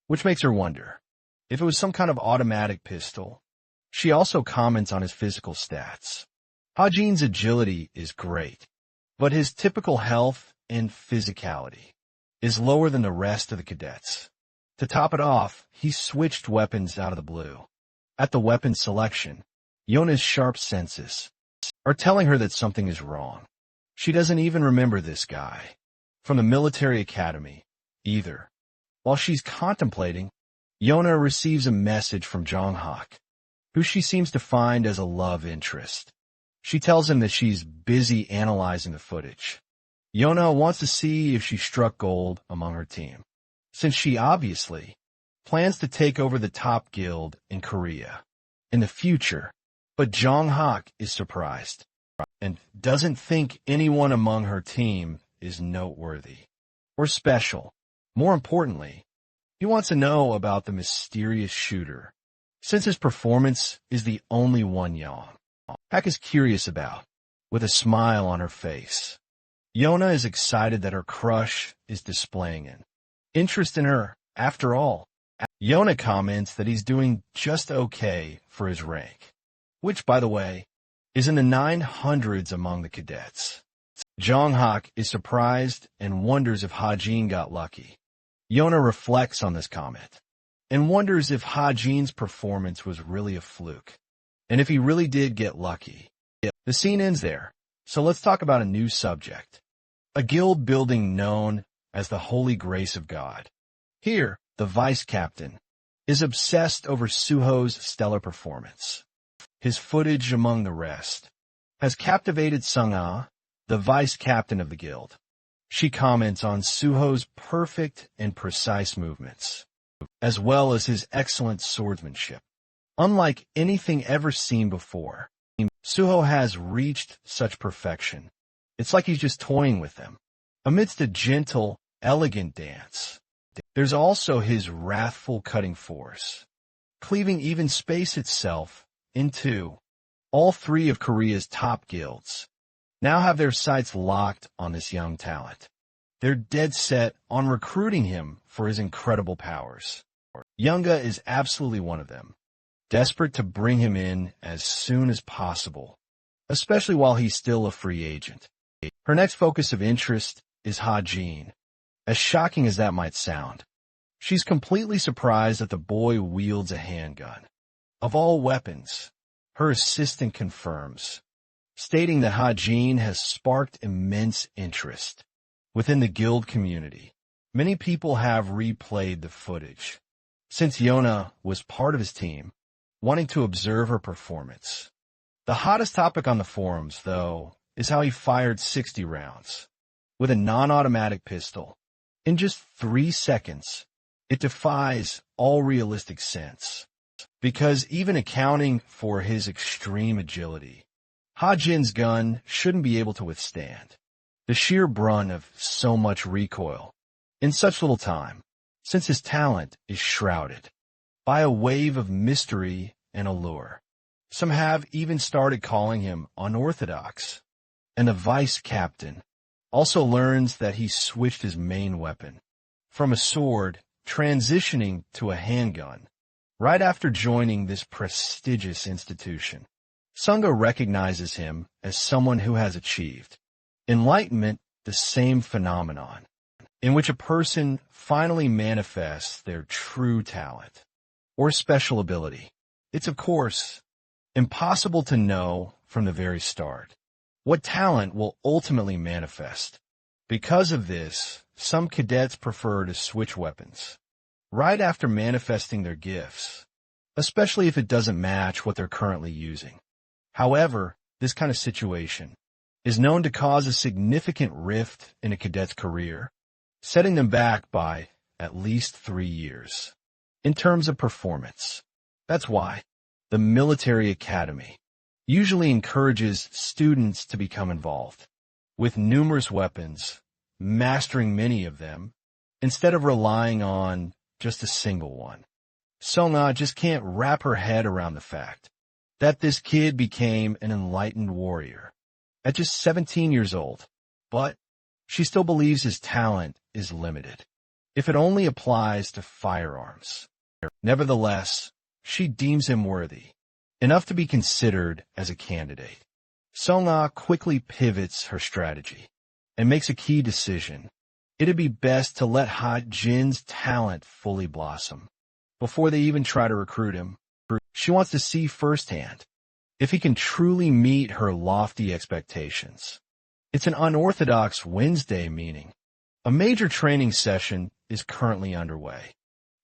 which makes her wonder if it was some kind of automatic pistol. She also comments on his physical stats. Hajin's agility is great, but his typical health and physicality is lower than the rest of the cadets. To top it off, he switched weapons out of the blue. At the weapon selection, Yona's sharp senses are telling her that something is wrong. She doesn't even remember this guy from the military academy either. While she's contemplating, Yona receives a message from Jonghak, who she seems to find as a love interest. She tells him that she's busy analyzing the footage. Yona wants to see if she struck gold among her team, since she obviously plans to take over the top guild in Korea in the future. But Jonghak is surprised and doesn't think anyone among her team is noteworthy or special. More importantly, he wants to know about the mysterious shooter, since his performance is the only one Jonghak is curious about, with a smile on her face. Yona is excited that her crush is displaying an interest in her. After all, Yona comments that he's doing just okay for his rank, which, by the way, is in the 900s among the cadets. Jonghak is surprised and wonders if Hajin got lucky. Yona reflects on this comment and wonders if Hajin's performance was really a fluke, and if he really did get lucky. The scene ends there, so let's talk about a new subject. A guild building known as the Holy Grace of God. Here, the vice captain is obsessed over Suho's stellar performance. His footage, among the rest, has captivated Sung-ah, the vice captain of the guild. She comments on Suho's perfect and precise movements, as well as his excellent swordsmanship. Unlike anything ever seen before, Suho has reached such perfection. It's like he's just toying with them. Amidst a gentle, elegant dance, there's also his wrathful cutting force, cleaving even space itself in two. All 3 of Korea's top guilds now have their sights locked on this young talent. They're dead set on recruiting him for his incredible powers. Yunga is absolutely one of them, desperate to bring him in as soon as possible, especially while he's still a free agent. Her next focus of interest is Hajin. As shocking as that might sound, she's completely surprised that the boy wields a handgun. Of all weapons, her assistant confirms, stating that Hajin has sparked immense interest within the guild community. Many people have replayed the footage, since Yona was part of his team, wanting to observe her performance. The hottest topic on the forums, though, is how he fired 60 rounds with a non-automatic pistol in just 3 seconds. It defies all realistic sense, because even accounting for his extreme agility, Hajin's gun shouldn't be able to withstand The sheer brunt of so much recoil in such little time, since his talent is shrouded by a wave of mystery and allure. Some have even started calling him unorthodox. And the vice captain also learns that he switched his main weapon from a sword, transitioning to a handgun, right after joining this prestigious institution. Sangha recognizes him as someone who has achieved enlightenment, the same phenomenon in which a person finally manifests their true talent or special ability. It's, of course, impossible to know from the very start what talent will ultimately manifest. Because of this, some cadets prefer to switch weapons right after manifesting their gifts, especially if it doesn't match what they're currently using. However, this kind of situation is known to cause a significant rift in a cadet's career, setting them back by at least 3 years in terms of performance. That's why the military academy usually encourages students to become involved with numerous weapons, mastering many of them, instead of relying on just a single one. Sona just can't wrap her head around the fact that this kid became an enlightened warrior at just 17 years old, but she still believes his talent is limited if it only applies to firearms. Nevertheless, she deems him worthy enough to be considered as a candidate. Sona quickly pivots her strategy and makes a key decision. It'd be best to let Ha Jin's talent fully blossom before they even try to recruit him. She wants to see firsthand if he can truly meet her lofty expectations. It's an unorthodox Wednesday meeting. A major training session is currently underway.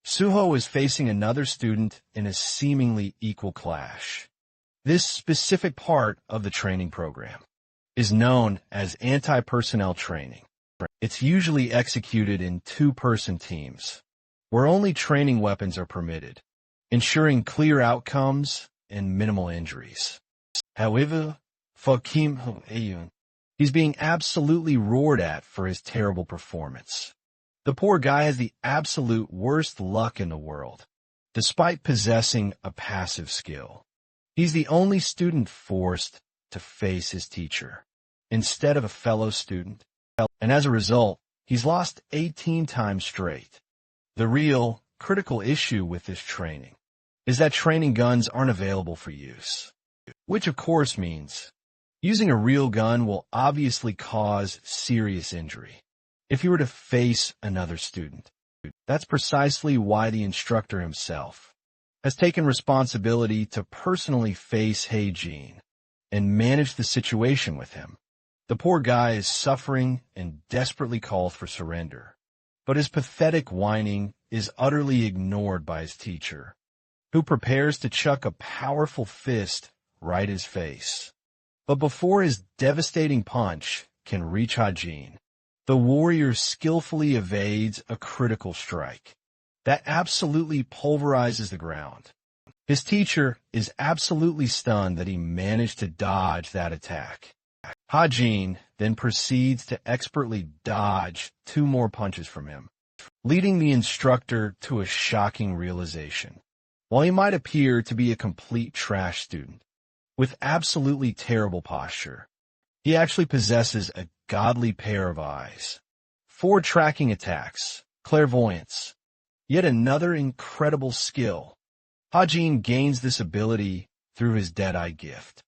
Suho is facing another student in a seemingly equal clash. This specific part of the training program is known as anti-personnel training. It's usually executed in 2-person teams, where only training weapons are permitted, ensuring clear outcomes and minimal injuries. However, for Kim Ho-eun, he's being absolutely roared at for his terrible performance. The poor guy has the absolute worst luck in the world, despite possessing a passive skill. He's the only student forced to face his teacher instead of a fellow student, and as a result, he's lost 18 times straight. The real, critical issue with this training is that training guns aren't available for use, which of course means using a real gun will obviously cause serious injury if you were to face another student. That's precisely why the instructor himself has taken responsibility to personally face Hae-jin and manage the situation with him. The poor guy is suffering and desperately calls for surrender, but his pathetic whining is utterly ignored by his teacher, who prepares to chuck a powerful fist right in his face. But before his devastating punch can reach Hae-jin, the warrior skillfully evades a critical strike that absolutely pulverizes the ground. His teacher is absolutely stunned that he managed to dodge that attack. Hae-jin then proceeds to expertly dodge 2 more punches from him, leading the instructor to a shocking realization. While he might appear to be a complete trash student with absolutely terrible posture, he actually possesses a godly pair of eyes, 4 tracking attacks, clairvoyance, yet another incredible skill. Hae-jin gains this ability through his Deadeye gift.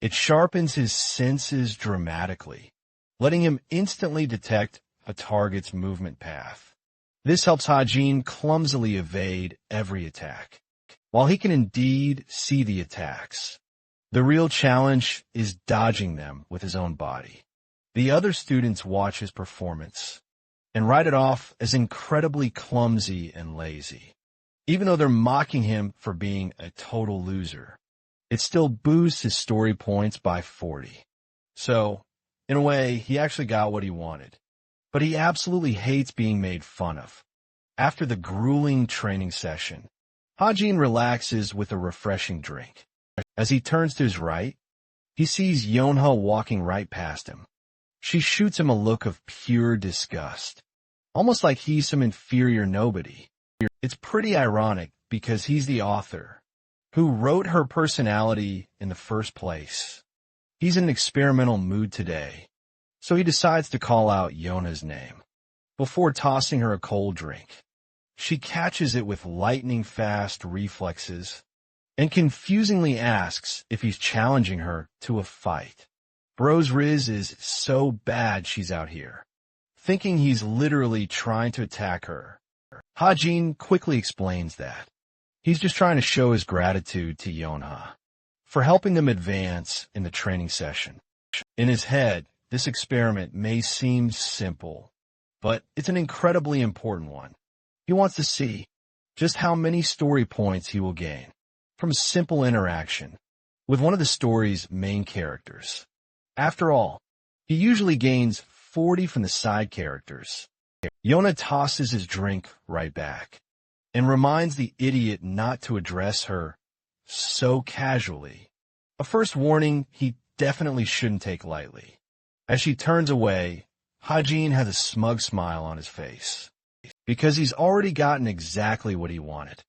It sharpens his senses dramatically, letting him instantly detect a target's movement path. This helps Hae-jin clumsily evade every attack, while he can indeed see the attacks. The real challenge is dodging them with his own body. The other students watch his performance and write it off as incredibly clumsy and lazy. Even though they're mocking him for being a total loser, it still boosts his story points by 40. So, in a way, he actually got what he wanted. But he absolutely hates being made fun of. After the grueling training session, Hae-jin relaxes with a refreshing drink. As he turns to his right, he sees Yonha walking right past him. She shoots him a look of pure disgust, almost like he's some inferior nobody. It's pretty ironic because he's the author who wrote her personality in the first place. He's in an experimental mood today, so he decides to call out Yona's name before tossing her a cold drink. She catches it with lightning-fast reflexes and confusingly asks if he's challenging her to a fight. Bro's Riz is so bad she's out here, thinking he's literally trying to attack her. Hajin quickly explains that he's just trying to show his gratitude to Yonha for helping them advance in the training session. In his head, this experiment may seem simple, but it's an incredibly important one. He wants to see just how many story points he will gain from a simple interaction with one of the story's main characters. After all, he usually gains 40 from the side characters. Yona tosses his drink right back and reminds the idiot not to address her so casually. A first warning he definitely shouldn't take lightly. As she turns away, Hajin has a smug smile on his face because he's already gotten exactly what he wanted.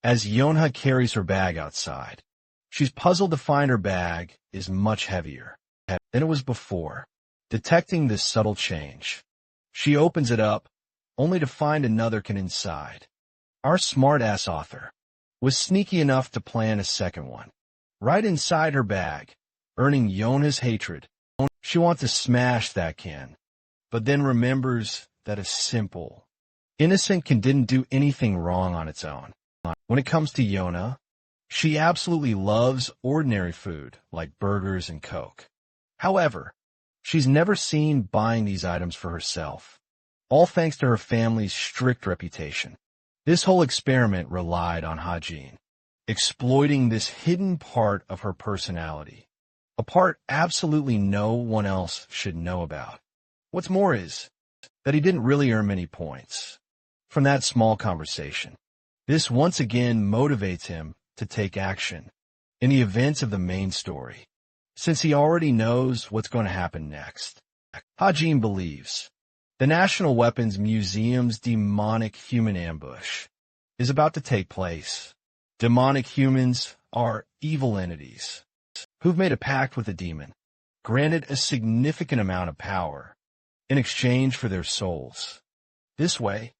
As Yonha carries her bag outside, she's puzzled to find her bag is much heavier than it was before. Detecting this subtle change, she opens it up, only to find another can inside. Our smart-ass author was sneaky enough to plan a second one, right inside her bag, earning Yona's hatred. She wants to smash that can, but then remembers that a simple, innocent can didn't do anything wrong on its own. When it comes to Yona, she absolutely loves ordinary food like burgers and Coke. However, she's never seen buying these items for herself, all thanks to her family's strict reputation. This whole experiment relied on Hajin, exploiting this hidden part of her personality, a part absolutely no one else should know about. What's more is that he didn't really earn many points from that small conversation. This once again motivates him to take action in the events of the main story, since he already knows what's going to happen next. Hajin believes the National Weapons Museum's demonic human ambush is about to take place. Demonic humans are evil entities who've made a pact with a demon, granted a significant amount of power in exchange for their souls. This way,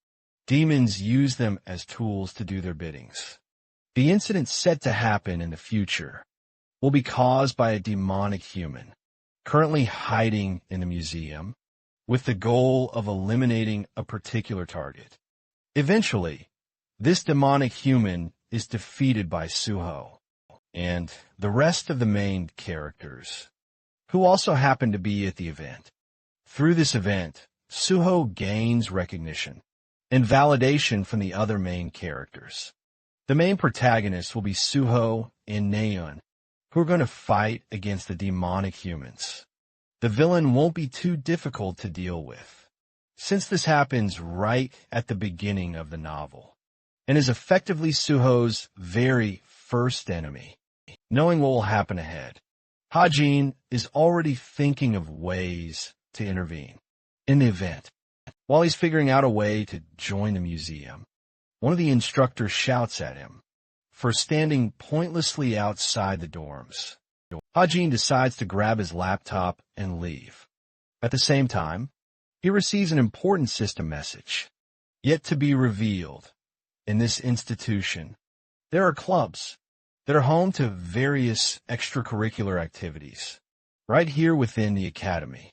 demons use them as tools to do their biddings. The incident set to happen in the future will be caused by a demonic human currently hiding in the museum with the goal of eliminating a particular target. Eventually, this demonic human is defeated by Suho and the rest of the main characters, who also happen to be at the event. Through this event, Suho gains recognition and validation from the other main characters. The main protagonists will be Suho and Naeun, who are going to fight against the demonic humans. The villain won't be too difficult to deal with, since this happens right at the beginning of the novel, and is effectively Suho's very first enemy. Knowing what will happen ahead, Hajin is already thinking of ways to intervene in the event. While he's figuring out a way to join the museum, one of the instructors shouts at him for standing pointlessly outside the dorms. Hajin decides to grab his laptop and leave. At the same time, he receives an important system message, yet to be revealed. In this institution, there are clubs that are home to various extracurricular activities. Right here within the academy,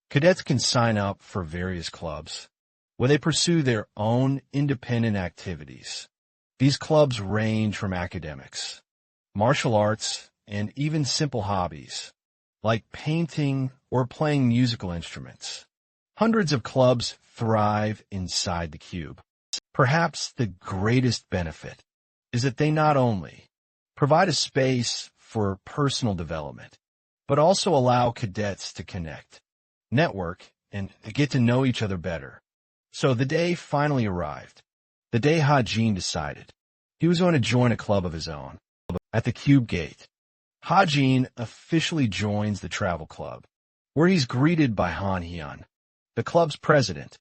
cadets can sign up for various clubs where they pursue their own independent activities. These clubs range from academics, martial arts, and even simple hobbies, like painting or playing musical instruments. Hundreds of clubs thrive inside the cube. Perhaps the greatest benefit is that they not only provide a space for personal development, but also allow cadets to connect, network, and get to know each other better. So the day finally arrived. The day Hajin decided he was going to join a club of his own. At the cube gate, Hajin officially joins the travel club where he's greeted by Han Hyun, the club's president.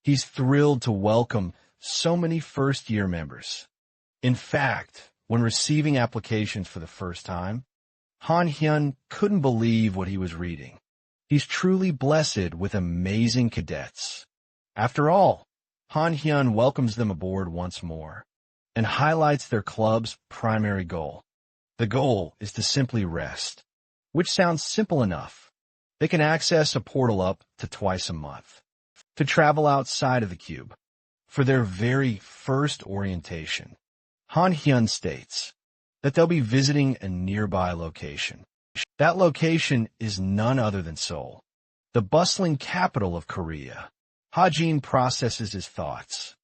He's thrilled to welcome so many first-year members. In fact, when receiving applications for the first time, Han Hyun couldn't believe what he was reading. He's truly blessed with amazing cadets. After all, Han Hyun welcomes them aboard once more and highlights their club's primary goal. The goal is to simply rest, which sounds simple enough. They can access a portal up to twice a month to travel outside of the cube for their very first orientation. Han Hyun states that they'll be visiting a nearby location. That location is none other than Seoul, the bustling capital of Korea. Ha-jin processes his thoughts,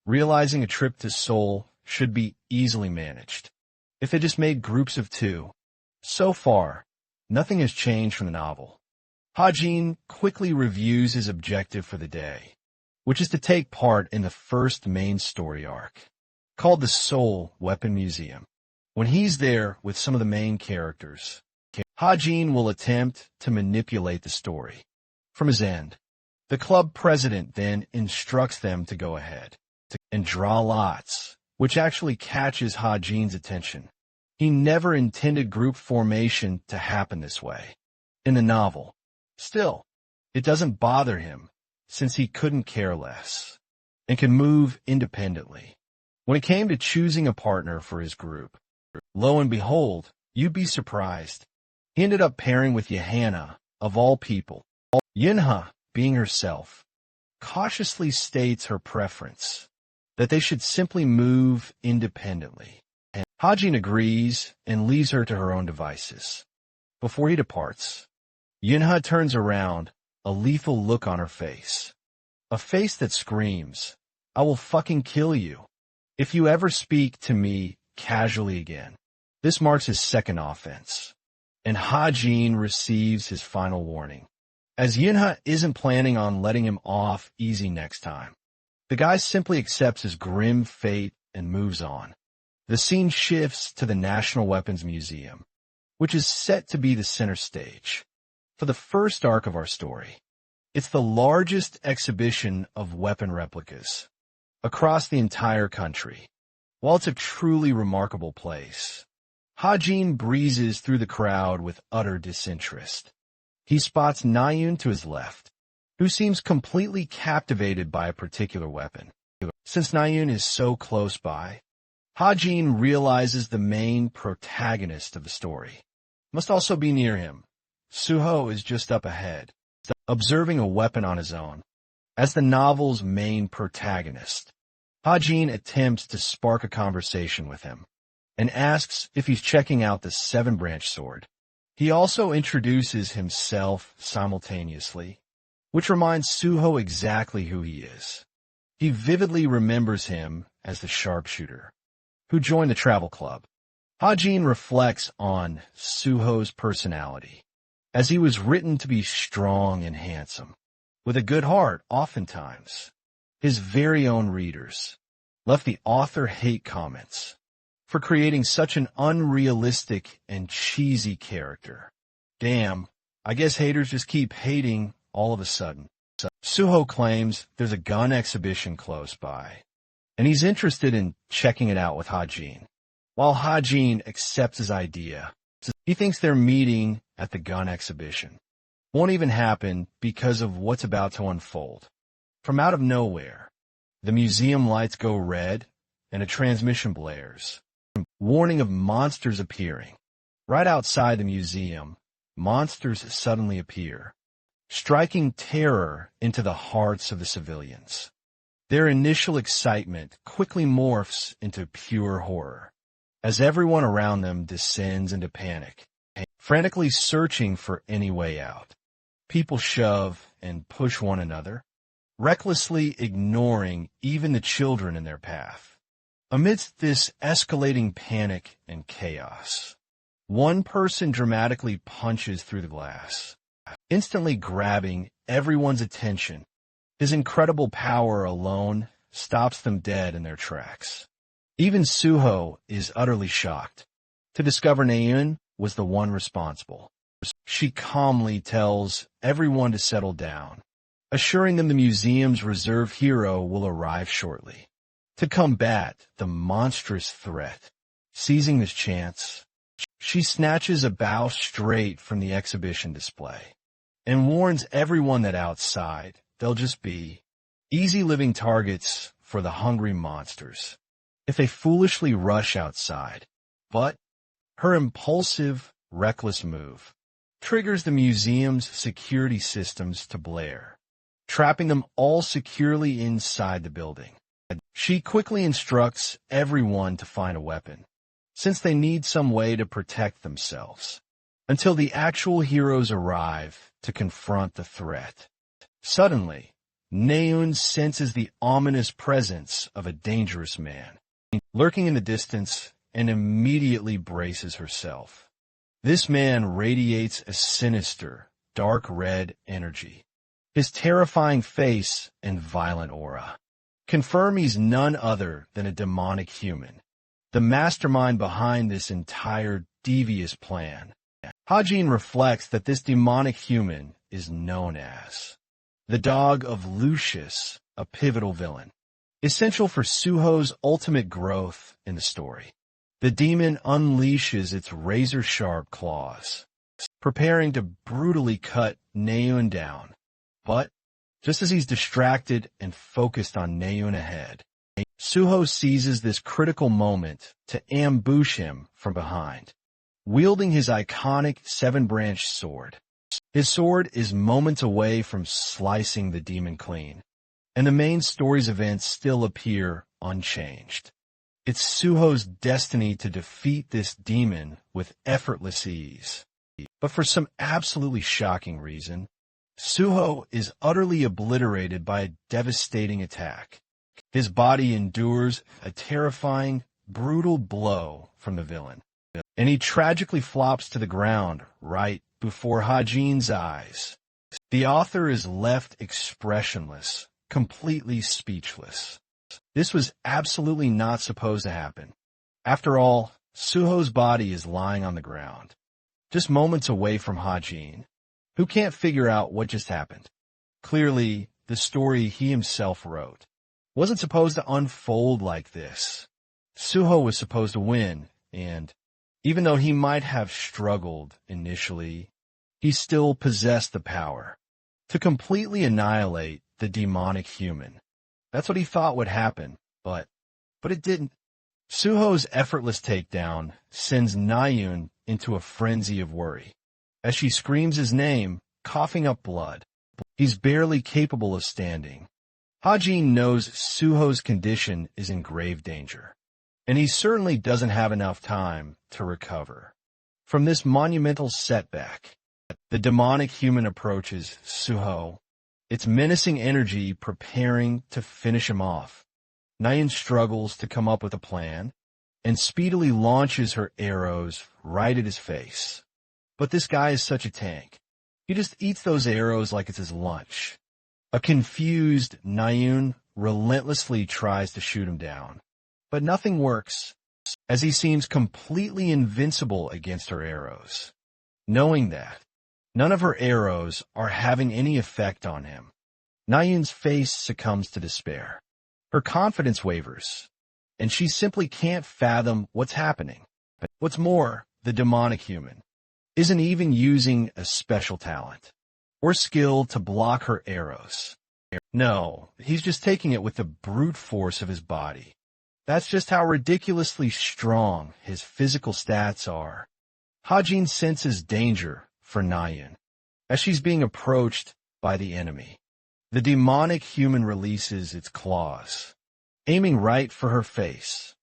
realizing a trip to Seoul should be easily managed if they just made groups of 2. So far, nothing has changed from the novel. Ha-jin quickly reviews his objective for the day, which is to take part in the first main story arc, called the Seoul Weapon Museum. When he's there with some of the main characters, Ha-jin will attempt to manipulate the story from his end. The club president then instructs them to go ahead and draw lots, which actually catches Ha-jin's attention. He never intended group formation to happen this way in the novel. Still, it doesn't bother him since he couldn't care less and can move independently. When it came to choosing a partner for his group, lo and behold, you'd be surprised. He ended up pairing with Yahello, of all people. Yunha, being herself, cautiously states her preference that they should simply move independently. Ha-jin agrees and leaves her to her own devices. Before he departs, Yunha turns around, a lethal look on her face. A face that screams, "I will fucking kill you if you ever speak to me casually again." This marks his second offense, and Ha-jin receives his final warning, as Yunha isn't planning on letting him off easy next time. The guy simply accepts his grim fate and moves on. The scene shifts to the National Weapons Museum, which is set to be the center stage for the first arc of our story. It's the largest exhibition of weapon replicas across the entire country. While it's a truly remarkable place, Ha-jin breezes through the crowd with utter disinterest. He spots Nayun to his left, who seems completely captivated by a particular weapon. Since Nayun is so close by, Ha-jin realizes the main protagonist of the story must also be near him. Suho is just up ahead, observing a weapon on his own. As the novel's main protagonist, Ha-jin attempts to spark a conversation with him and asks if he's checking out the 7-branch sword. He also introduces himself simultaneously, which reminds Suho exactly who he is. He vividly remembers him as the sharpshooter who joined the travel club. Ha-jin reflects on Suho's personality, as he was written to be strong and handsome, with a good heart oftentimes. His very own readers left the author hate comments for creating such an unrealistic and cheesy character. Damn, I guess haters just keep hating all of a sudden. Suho claims there's a gun exhibition close by, and he's interested in checking it out with Ha-jin. While Ha-jin accepts his idea, he thinks their meeting at the gun exhibition won't even happen because of what's about to unfold. From out of nowhere, the museum lights go red and a transmission blares, warning of monsters appearing. Right outside the museum, monsters suddenly appear, striking terror into the hearts of the civilians. Their initial excitement quickly morphs into pure horror, as everyone around them descends into panic, frantically searching for any way out. People shove and push one another, recklessly ignoring even the children in their path. Amidst this escalating panic and chaos, one person dramatically punches through the glass, instantly grabbing everyone's attention. His incredible power alone stops them dead in their tracks. Even Suho is utterly shocked to discover Nayun was the one responsible. She calmly tells everyone to settle down, assuring them the museum's reserve hero will arrive shortly to combat the monstrous threat. Seizing this chance, she snatches a bow straight from the exhibition display and warns everyone that outside they'll just be easy living targets for the hungry monsters if they foolishly rush outside. But her impulsive, reckless move triggers the museum's security systems to blare, trapping them all securely inside the building. She quickly instructs everyone to find a weapon, since they need some way to protect themselves, until the actual heroes arrive to confront the threat. Suddenly, Naeun senses the ominous presence of a dangerous man lurking in the distance and immediately braces herself. This man radiates a sinister, dark red energy. His terrifying face and violent aura confirm he's none other than a demonic human, the mastermind behind this entire devious plan. Hajin reflects that this demonic human is known as the Dog of Lucius, a pivotal villain, essential for Suho's ultimate growth in the story. The demon unleashes its razor-sharp claws, preparing to brutally cut Naeun down. But just as he's distracted and focused on Naeun ahead, Suho seizes this critical moment to ambush him from behind, wielding his iconic seven-branched sword. His sword is moments away from slicing the demon clean, and the main story's events still appear unchanged. It's Suho's destiny to defeat this demon with effortless ease. But for some absolutely shocking reason, Suho is utterly obliterated by a devastating attack. His body endures a terrifying, brutal blow from the villain, and he tragically flops to the ground right before Hajin's eyes. The author is left expressionless, completely speechless. This was absolutely not supposed to happen. After all, Suho's body is lying on the ground, just moments away from Hajin, who can't figure out what just happened. Clearly, the story he himself wrote wasn't supposed to unfold like this. Suho was supposed to win, and even though he might have struggled initially, he still possessed the power to completely annihilate the demonic human. That's what he thought would happen, but it didn't. Suho's effortless takedown sends Naeun into a frenzy of worry. As she screams his name, coughing up blood, he's barely capable of standing. Hajin knows Suho's condition is in grave danger, and he certainly doesn't have enough time to recover from this monumental setback. The demonic human approaches Suho, its menacing energy preparing to finish him off. Naeun struggles to come up with a plan and speedily launches her arrows right at his face. But this guy is such a tank. He just eats those arrows like it's his lunch. A confused Naeun relentlessly tries to shoot him down, but nothing works, as he seems completely invincible against her arrows. Knowing that, none of her arrows are having any effect on him, Naeun's face succumbs to despair. Her confidence wavers, and she simply can't fathom what's happening. What's more, the demonic human isn't even using a special talent or skill to block her arrows. No, he's just taking it with the brute force of his body. That's just how ridiculously strong his physical stats are. Hajin senses danger for Naeun as she's being approached by the enemy. The demonic human releases its claws, aiming right for her face.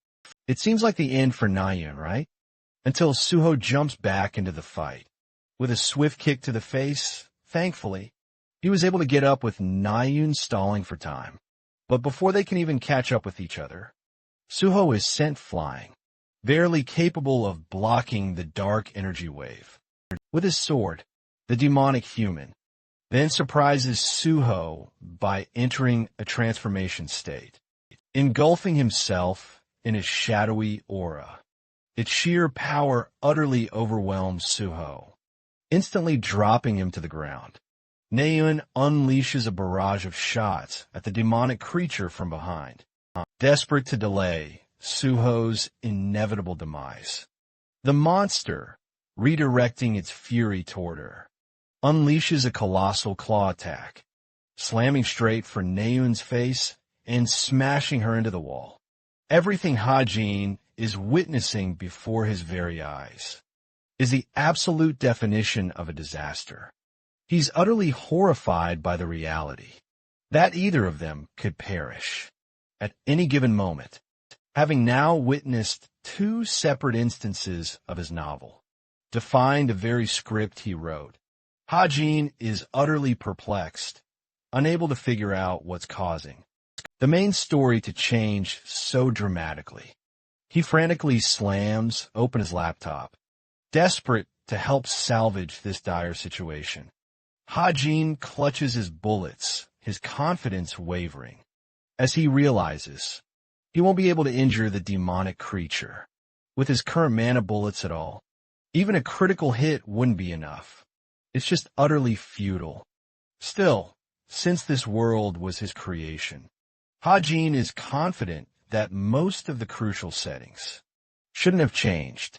It seems like the end for Naeun, right? Until Suho jumps back into the fight. With a swift kick to the face, thankfully, he was able to get up with Naeun stalling for time. But before they can even catch up with each other, Suho is sent flying, barely capable of blocking the dark energy wave. With his sword, the demonic human then surprises Suho by entering a transformation state, engulfing himself in his shadowy aura. Its sheer power utterly overwhelms Suho, instantly dropping him to the ground. Naeun unleashes a barrage of shots at the demonic creature from behind, desperate to delay Suho's inevitable demise. The monster, redirecting its fury toward her, unleashes a colossal claw attack, slamming straight for Naeun's face and smashing her into the wall. Everything Hajin is witnessing before his very eyes is the absolute definition of a disaster. He's utterly horrified by the reality that either of them could perish at any given moment, having now witnessed two separate instances of his novel, defying the very script he wrote. Hajin is utterly perplexed, unable to figure out what's causing the main story to change so dramatically. He frantically slams open his laptop, desperate to help salvage this dire situation. Hajin clutches his bullets, his confidence wavering, as he realizes he won't be able to injure the demonic creature with his current mana bullets at all. Even a critical hit wouldn't be enough. It's just utterly futile. Still, since this world was his creation, Hajin is confident that most of the crucial settings shouldn't have changed.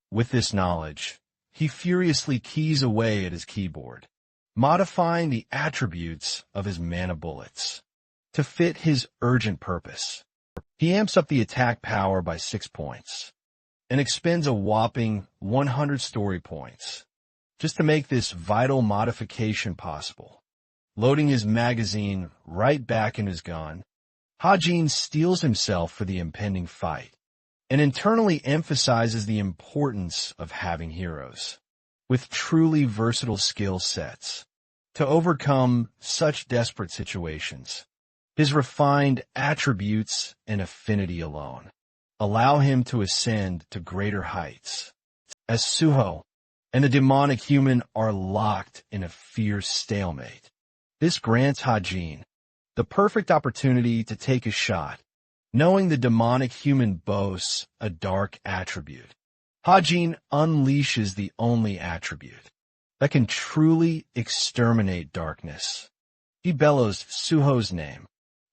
With this knowledge, he furiously keys away at his keyboard, modifying the attributes of his mana bullets to fit his urgent purpose. He amps up the attack power by 6 points and expends a whopping 100 story points just to make this vital modification possible. Loading his magazine right back in his gun, Hajin steels himself for the impending fight and internally emphasizes the importance of having heroes with truly versatile skill sets to overcome such desperate situations. His refined attributes and affinity alone allow him to ascend to greater heights, as Suho and the demonic human are locked in a fierce stalemate. This grants Hajin the perfect opportunity to take a shot, knowing the demonic human boasts a dark attribute. Hajin unleashes the only attribute that can truly exterminate darkness. He bellows Suho's name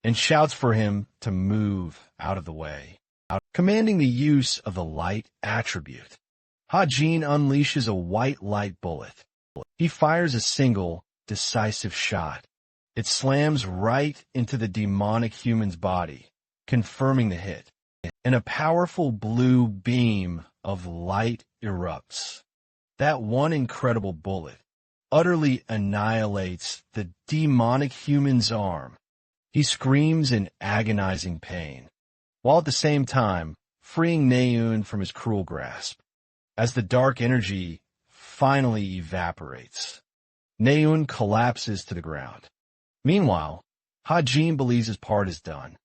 and shouts for him to move out of the way, commanding the use of the light attribute. Hajin unleashes a white light bullet. He fires a single, decisive shot. It slams right into the demonic human's body, confirming the hit, and a powerful blue beam of light erupts. That one incredible bullet utterly annihilates the demonic human's arm. He screams in agonizing pain, while at the same time freeing Naeun from his cruel grasp. As the dark energy finally evaporates, Naeun collapses to the ground. Meanwhile, Hajin believes his part is done.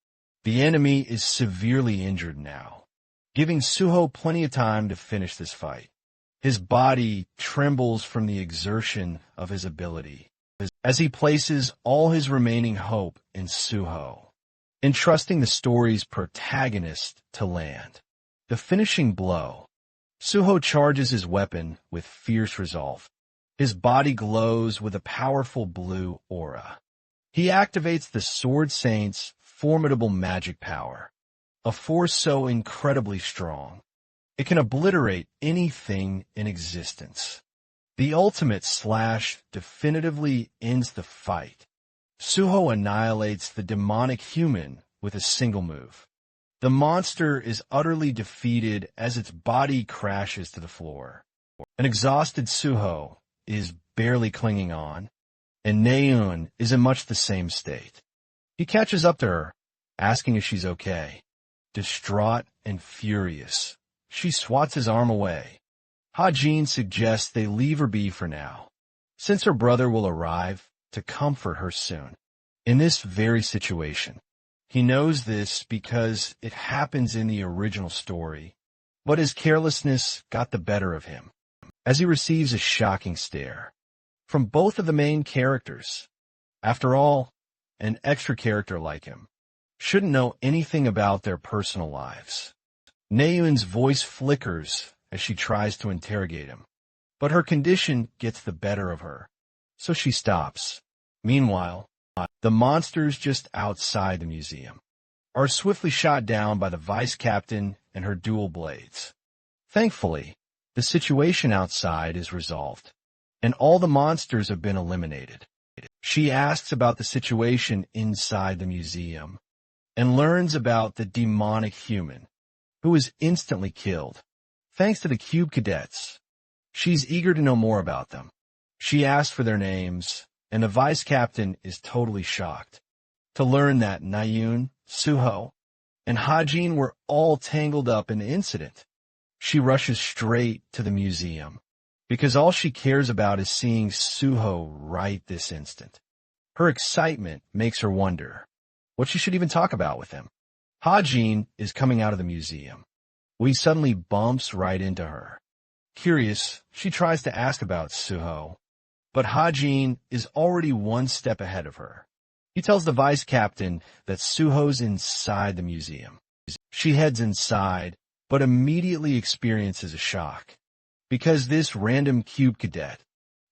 The enemy is severely injured now, giving Suho plenty of time to finish this fight. His body trembles from the exertion of his ability as he places all his remaining hope in Suho, entrusting the story's protagonist to land. The finishing blow. Suho charges his weapon with fierce resolve. His body glows with a powerful blue aura. He activates the Sword Saint's formidable magic power, a force so incredibly strong, it can obliterate anything in existence. The ultimate slash definitively ends the fight. Suho annihilates the demonic human with a single move. The monster is utterly defeated as its body crashes to the floor. An exhausted Suho is barely clinging on, and Naeun is in much the same state. He catches up to her, asking if she's okay. Distraught and furious, she swats his arm away. Hajin suggests they leave her be for now, since her brother will arrive to comfort her soon. In this very situation, he knows this because it happens in the original story, but his carelessness got the better of him, as he receives a shocking stare from both of the main characters. After all, an extra character like him shouldn't know anything about their personal lives. Naeun's voice flickers as she tries to interrogate him. but her condition gets the better of her, so she stops. Meanwhile, the monsters just outside the museum are swiftly shot down by the vice captain and her dual blades. Thankfully, the situation outside is resolved, and all the monsters have been eliminated. She asks about the situation inside the museum and learns about the demonic human, who is instantly killed, thanks to the Cube cadets. She's eager to know more about them. She asks for their names, and the vice captain is totally shocked to learn that Nayun, Suho, and Hajin were all tangled up in the incident. She rushes straight to the museum, because all she cares about is seeing Suho right this instant. Her excitement makes her wonder what she should even talk about with him. Hajin is coming out of the museum. He suddenly bumps right into her. Curious, she tries to ask about Suho, but Hajin is already one step ahead of her. He tells the vice captain that Suho's inside the museum. She heads inside, but immediately experiences a shock, because this random Cube cadet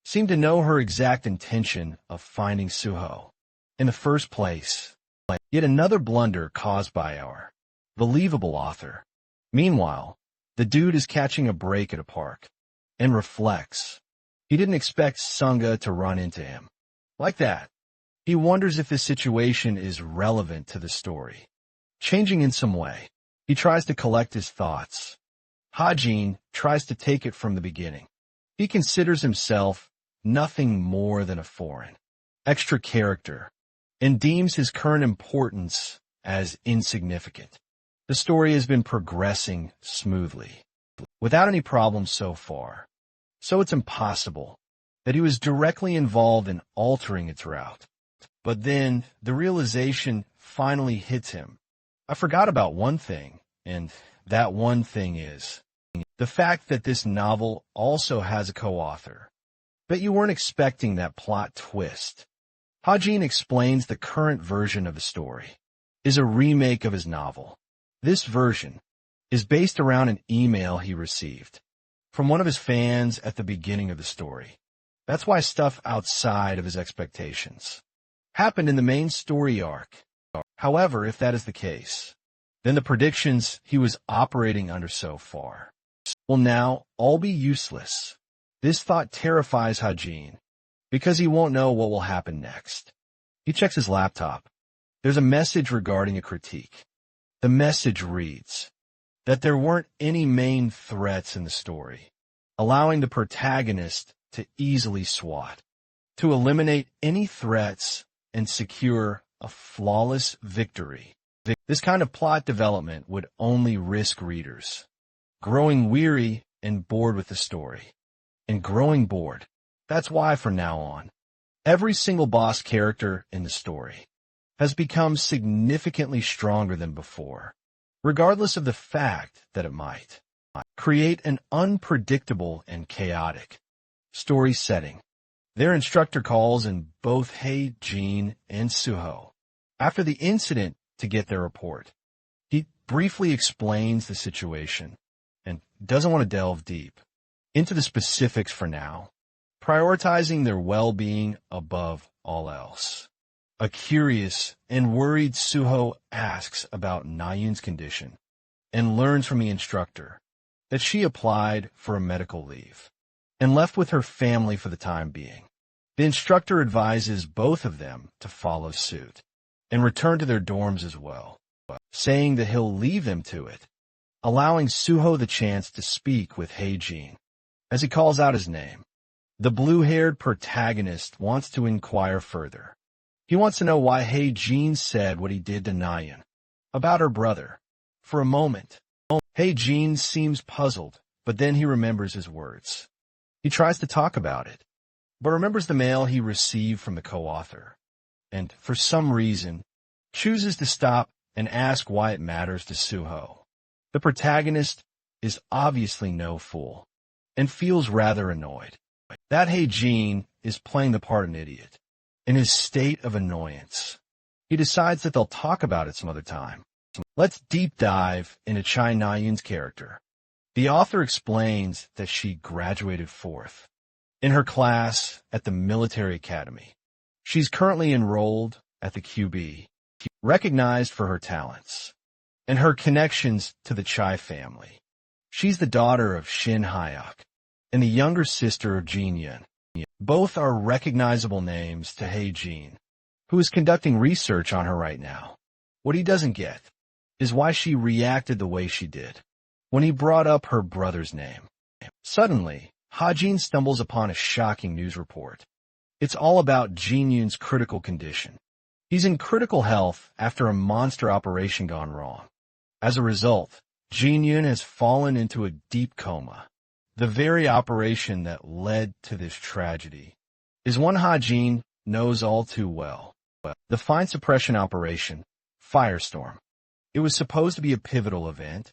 seemed to know her exact intention of finding Suho in the first place. Yet another blunder caused by our believable author. Meanwhile, the dude is catching a break at a park and reflects. He didn't expect Sunga to run into him like that. He wonders if this situation is relevant to the story, changing in some way. He tries to collect his thoughts. Hajin tries to take it from the beginning. He considers himself nothing more than a foreign, extra character, and deems his current importance as insignificant. The story has been progressing smoothly, without any problems so far, so it's impossible that he was directly involved in altering its route. But then the realization finally hits him. I forgot about one thing, and that one thing is the fact that this novel also has a co-author. Bet you weren't expecting that plot twist. Hajin explains the current version of the story is a remake of his novel. This version is based around an email he received from one of his fans at the beginning of the story. That's why stuff outside of his expectations happened in the main story arc. However, if that is the case, then the predictions he was operating under so far will now all be useless. This thought terrifies Hajin, because he won't know what will happen next. He checks his laptop. There's a message regarding a critique. The message reads that there weren't any main threats in the story, allowing the protagonist to easily SWAT, to eliminate any threats and secure a flawless victory. This kind of plot development would only risk readers growing weary and bored with the story. And growing bored. That's why from now on, every single boss character in the story has become significantly stronger than before, regardless of the fact that it might create an unpredictable and chaotic story setting. Their instructor calls in both Hei-jin and Suho after the incident to get their report. He briefly explains the situation and doesn't want to delve deep into the specifics for now, prioritizing their well-being above all else. A curious and worried Suho asks about Nayun's condition and learns from the instructor that she applied for a medical leave and left with her family for the time being. The instructor advises both of them to follow suit and return to their dorms as well, saying that he'll leave them to it, allowing Suho the chance to speak with Hei-jin as he calls out his name. The blue-haired protagonist wants to inquire further. He wants to know why Hei-jin said what he did to Nayun about her brother. For a moment, Hei-jin seems puzzled, but then he remembers his words. He tries to talk about it, but remembers the mail he received from the co-author, and for some reason, chooses to stop and ask why it matters to Suho. The protagonist is obviously no fool, and feels rather annoyed. That Hei-jin is playing the part of an idiot. In his state of annoyance, he decides that they'll talk about it some other time. Let's deep dive into Chai Na-yun's character. The author explains that she graduated fourth in her class at the military academy. She's currently enrolled at the QB, recognized for her talents and her connections to the Chai family. She's the daughter of Shin Hyuk and the younger sister of Jin Yun. Both are recognizable names to Hei Jin, who is conducting research on her right now. What he doesn't get is why she reacted the way she did when he brought up her brother's name. Suddenly, Ha-jin stumbles upon a shocking news report. It's all about Jin Yun's critical condition. He's in critical health after a monster operation gone wrong. As a result, Jin Yun has fallen into a deep coma. The very operation that led to this tragedy is one Ha-jin knows all too well. The fine suppression operation, Firestorm. It was supposed to be a pivotal event,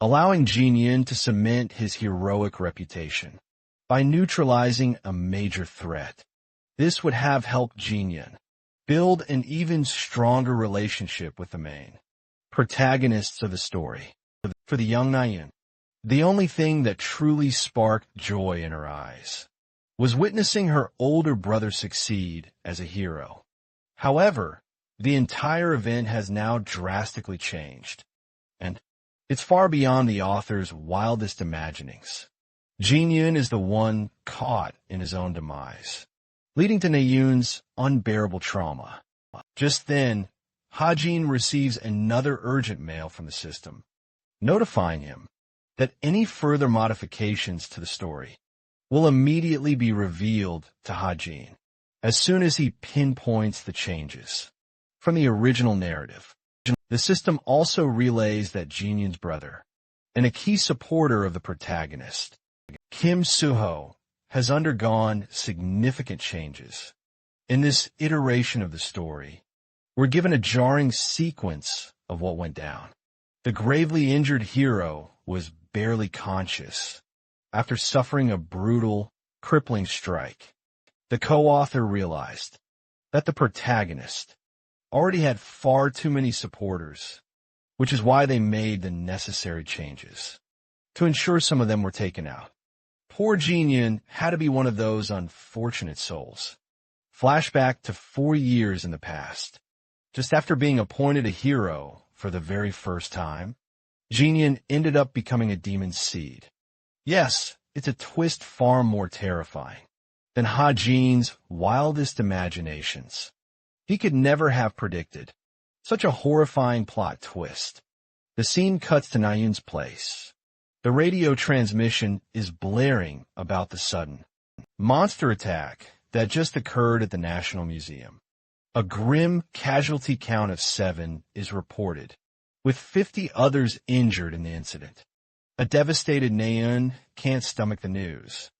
allowing Jin Yun to cement his heroic reputation by neutralizing a major threat. This would have helped Jin Yun build an even stronger relationship with the main protagonists of the story. For the young Naeun, the only thing that truly sparked joy in her eyes was witnessing her older brother succeed as a hero. However, the entire event has now drastically changed, and it's far beyond the author's wildest imaginings. Jin Yun is the one caught in his own demise, leading to Naeun's unbearable trauma. Just then, Ha-jin receives another urgent mail from the system, notifying him that any further modifications to the story will immediately be revealed to Ha-jin as soon as he pinpoints the changes from the original narrative. The system also relays that Jin Yun's brother, and a key supporter of the protagonist, Kim Suho, has undergone significant changes. In this iteration of the story, we're given a jarring sequence of what went down. The gravely injured hero was barely conscious after suffering a brutal, crippling strike. The co-author realized that the protagonist already had far too many supporters, which is why they made the necessary changes to ensure some of them were taken out. Poor Jin Yun had to be one of those unfortunate souls. Flashback to 4 years in the past. Just after being appointed a hero for the very first time, Jin Yun ended up becoming a demon seed. Yes, it's a twist far more terrifying than Ha-jin's wildest imaginations. He could never have predicted such a horrifying plot twist. The scene cuts to Naeun's place. The radio transmission is blaring about the sudden monster attack that just occurred at the National Museum. A grim casualty count of 7 is reported, with 50 others injured in the incident. A devastated Naeun can't stomach the news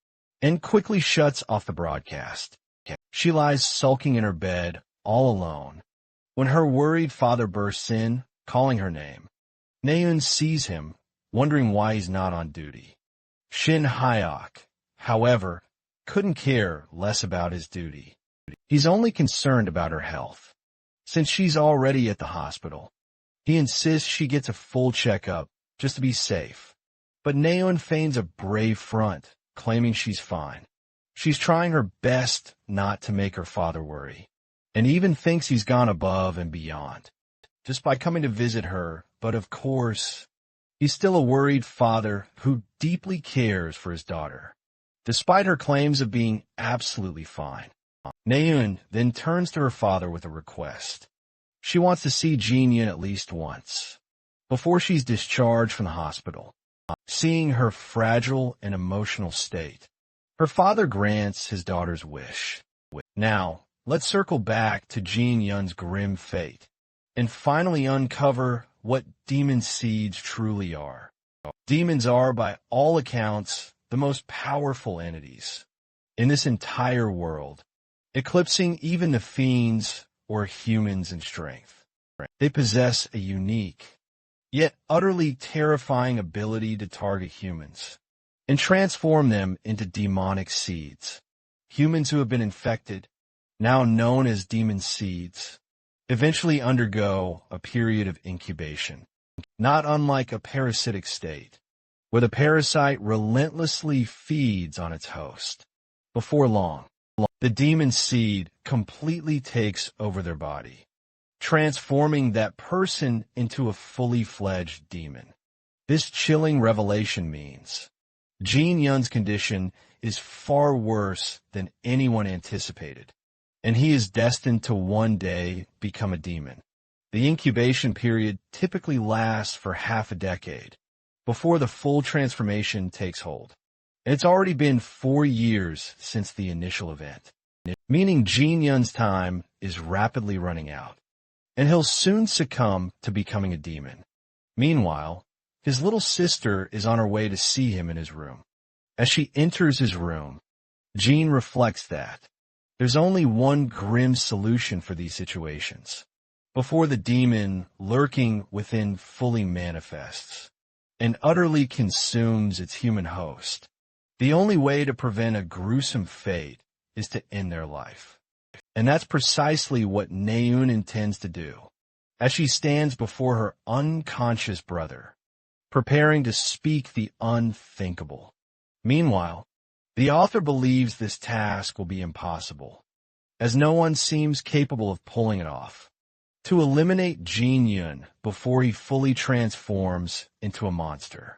and quickly shuts off the broadcast. She lies sulking in her bed, all alone, when her worried father bursts in, calling her name. Naeun sees him, wondering why he's not on duty. Shin Hyuk, however, couldn't care less about his duty. He's only concerned about her health. Since she's already at the hospital, he insists she gets a full checkup just to be safe. But Naeun feigns a brave front, claiming she's fine. She's trying her best not to make her father worry, and even thinks he's gone above and beyond just by coming to visit her. But of course, he's still a worried father who deeply cares for his daughter, despite her claims of being absolutely fine. Naeun then turns to her father with a request. She wants to see Jin Yun at least once, before she's discharged from the hospital. Seeing her fragile and emotional state, her father grants his daughter's wish. Now, let's circle back to Jin Yun's grim fate, and finally uncover what demon seeds truly are. Demons are, by all accounts, the most powerful entities in this entire world, eclipsing even the fiends or humans in strength. They possess a unique, yet utterly terrifying ability to target humans and transform them into demonic seeds. Humans who have been infected, now known as demon seeds, eventually undergo a period of incubation, not unlike a parasitic state. where the parasite relentlessly feeds on its host. Before long, the demon seed completely takes over their body, transforming that person into a fully fledged demon. This chilling revelation means Jin Yun's condition is far worse than anyone anticipated, and he is destined to one day become a demon. The incubation period typically lasts for half a decade before the full transformation takes hold. And it's already been 4 years since the initial event, meaning Jin Yun's time is rapidly running out, and he'll soon succumb to becoming a demon. Meanwhile, his little sister is on her way to see him in his room. As she enters his room, Jin reflects that there's only one grim solution for these situations. Before the demon lurking within fully manifests and utterly consumes its human host, the only way to prevent a gruesome fate is to end their life. And that's precisely what Naeun intends to do, as she stands before her unconscious brother, preparing to speak the unthinkable. Meanwhile, the author believes this task will be impossible, as no one seems capable of pulling it off. To eliminate Jin Yun before he fully transforms into a monster,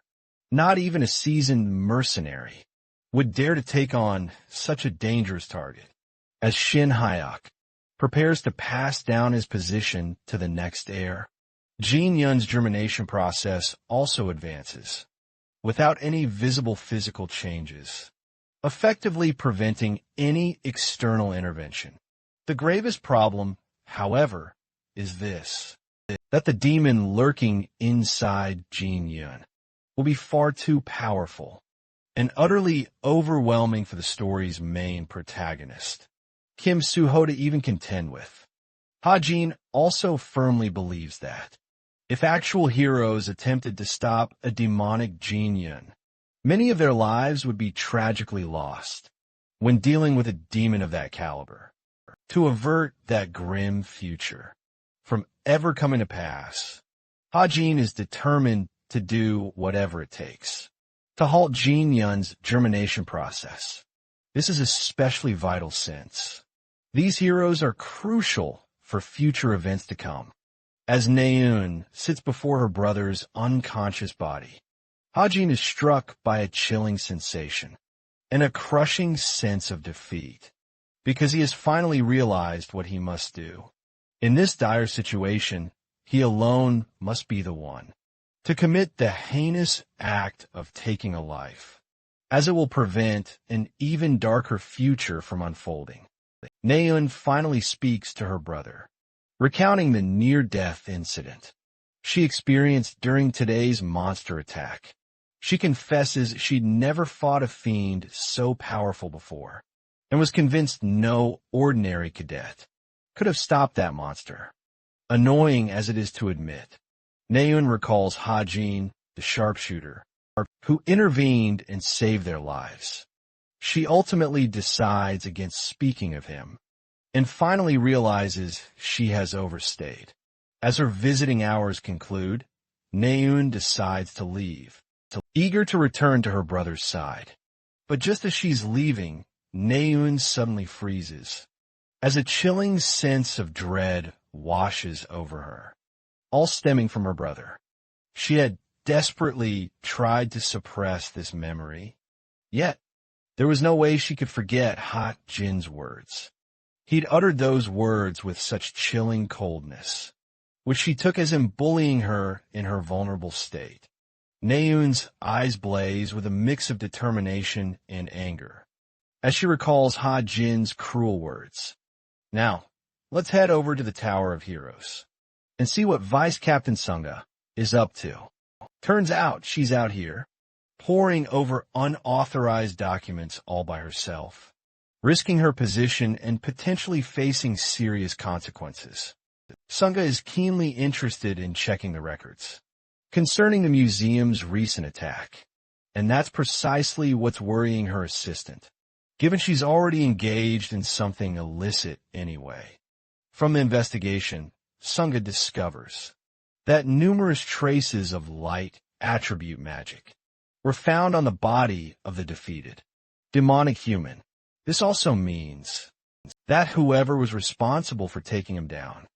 not even a seasoned mercenary would dare to take on such a dangerous target. As Shin Hyuk prepares to pass down his position to the next heir, Jin Yun's germination process also advances, without any visible physical changes, effectively preventing any external intervention. The gravest problem, however, is this, that the demon lurking inside Jin Yun will be far too powerful and utterly overwhelming for the story's main protagonist, Kim Suho, to even contend with. Ha-jin also firmly believes that if actual heroes attempted to stop a demonic Jin Yun, many of their lives would be tragically lost when dealing with a demon of that caliber. To avert that grim future from ever coming to pass, Ha-jin is determined to do whatever it takes to halt Jin Yun's germination process. This is especially vital since these heroes are crucial for future events to come. As Naeun sits before her brother's unconscious body, Ha-jin is struck by a chilling sensation and a crushing sense of defeat, because he has finally realized what he must do. In this dire situation, he alone must be the one to commit the heinous act of taking a life, as it will prevent an even darker future from unfolding. Naeun finally speaks to her brother, recounting the near-death incident she experienced during today's monster attack. She confesses she'd never fought a fiend so powerful before, and was convinced no ordinary cadet could have stopped that monster. Annoying as it is to admit, Naeun recalls Ha-jin, the sharpshooter, who intervened and saved their lives. She ultimately decides against speaking of him, and finally realizes she has overstayed. As her visiting hours conclude, Naeun decides to leave, eager to return to her brother's side. But just as she's leaving, Naeun suddenly freezes, as a chilling sense of dread washes over her, all stemming from her brother. She had desperately tried to suppress this memory, yet there was no way she could forget Ha-jin's words. He'd uttered those words with such chilling coldness, which she took as him bullying her in her vulnerable state. Naeun's eyes blaze with a mix of determination and anger as she recalls Ha-jin's cruel words. Now, let's head over to the Tower of Heroes and see what Vice Captain Sunga is up to. Turns out she's out here, poring over unauthorized documents all by herself, risking her position and potentially facing serious consequences. Sunga is keenly interested in checking the records concerning the museum's recent attack, and that's precisely what's worrying her assistant, given she's already engaged in something illicit anyway. From the investigation, Sunga discovers that numerous traces of light attribute magic were found on the body of the defeated demonic human. This also means that whoever was responsible for taking him down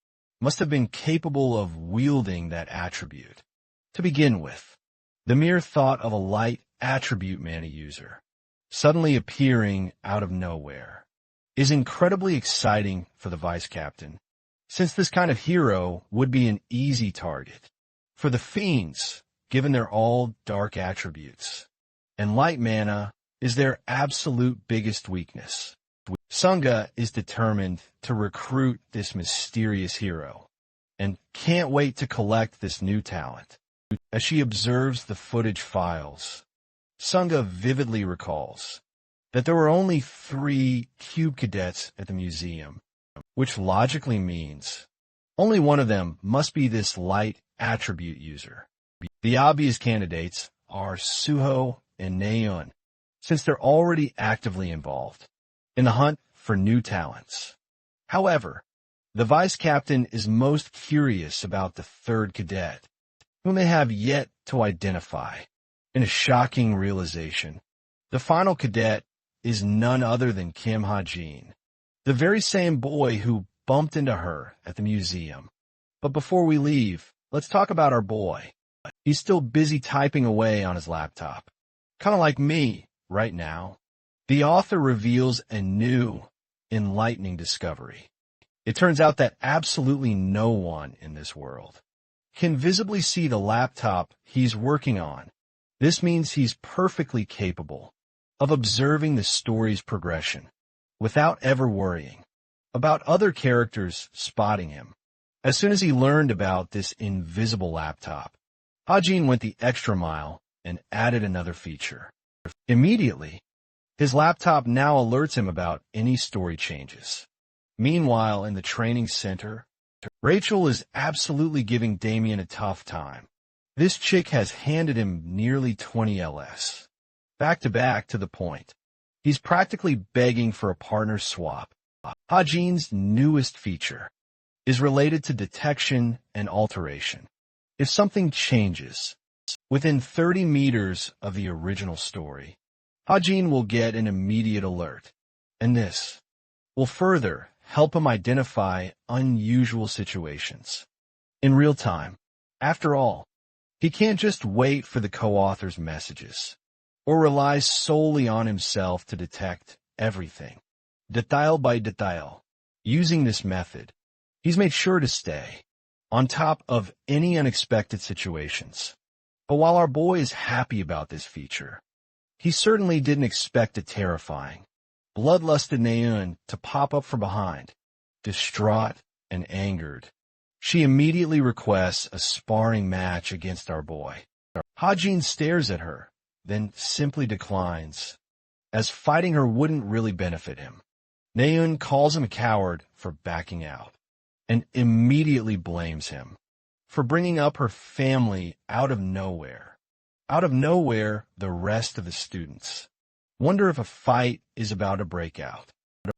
must have been capable of wielding that attribute. To begin with, the mere thought of a light attribute mana user suddenly appearing out of nowhere is incredibly exciting for the vice captain, since this kind of hero would be an easy target for the fiends, given their all dark attributes, and light mana is their absolute biggest weakness. Sunga is determined to recruit this mysterious hero and can't wait to collect this new talent. As she observes the footage files, Sunga vividly recalls that there were only 3 cube cadets at the museum, which logically means only one of them must be this light attribute user. The obvious candidates are Suho and Naeun, since they're already actively involved in the hunt for new talents. However, the vice captain is most curious about the 3rd cadet, whom they have yet to identify. In a shocking realization, the final cadet is none other than Kim Ha-jin, the very same boy who bumped into her at the museum. But before we leave, let's talk about our boy. He's still busy typing away on his laptop, kind of like me right now. The author reveals a new, enlightening discovery. It turns out that absolutely no one in this world can visibly see the laptop he's working on. This means he's perfectly capable of observing the story's progression without ever worrying about other characters spotting him. As soon as he learned about this invisible laptop, Ha-jin went the extra mile and added another feature. Immediately, his laptop now alerts him about any story changes. Meanwhile, in the training center, Rachel is absolutely giving Damien a tough time. This chick has handed him nearly 20 LS. Back to the point. He's practically begging for a partner swap. Ha-jin's newest feature is related to detection and alteration. If something changes within 30 meters of the original story, Ha-jin will get an immediate alert, and this will further help him identify unusual situations in real time. After all, he can't just wait for the co-author's messages or rely solely on himself to detect everything, detail by detail. Using this method, he's made sure to stay on top of any unexpected situations. But while our boy is happy about this feature, he certainly didn't expect a terrifying, bloodlusted Naeun to pop up from behind. Distraught and angered, she immediately requests a sparring match against our boy. Ha-jin stares at her, then simply declines, as fighting her wouldn't really benefit him. Naeun calls him a coward for backing out, and immediately blames him for bringing up her family out of nowhere. Out of nowhere, the rest of the students wonder if a fight is about to break out.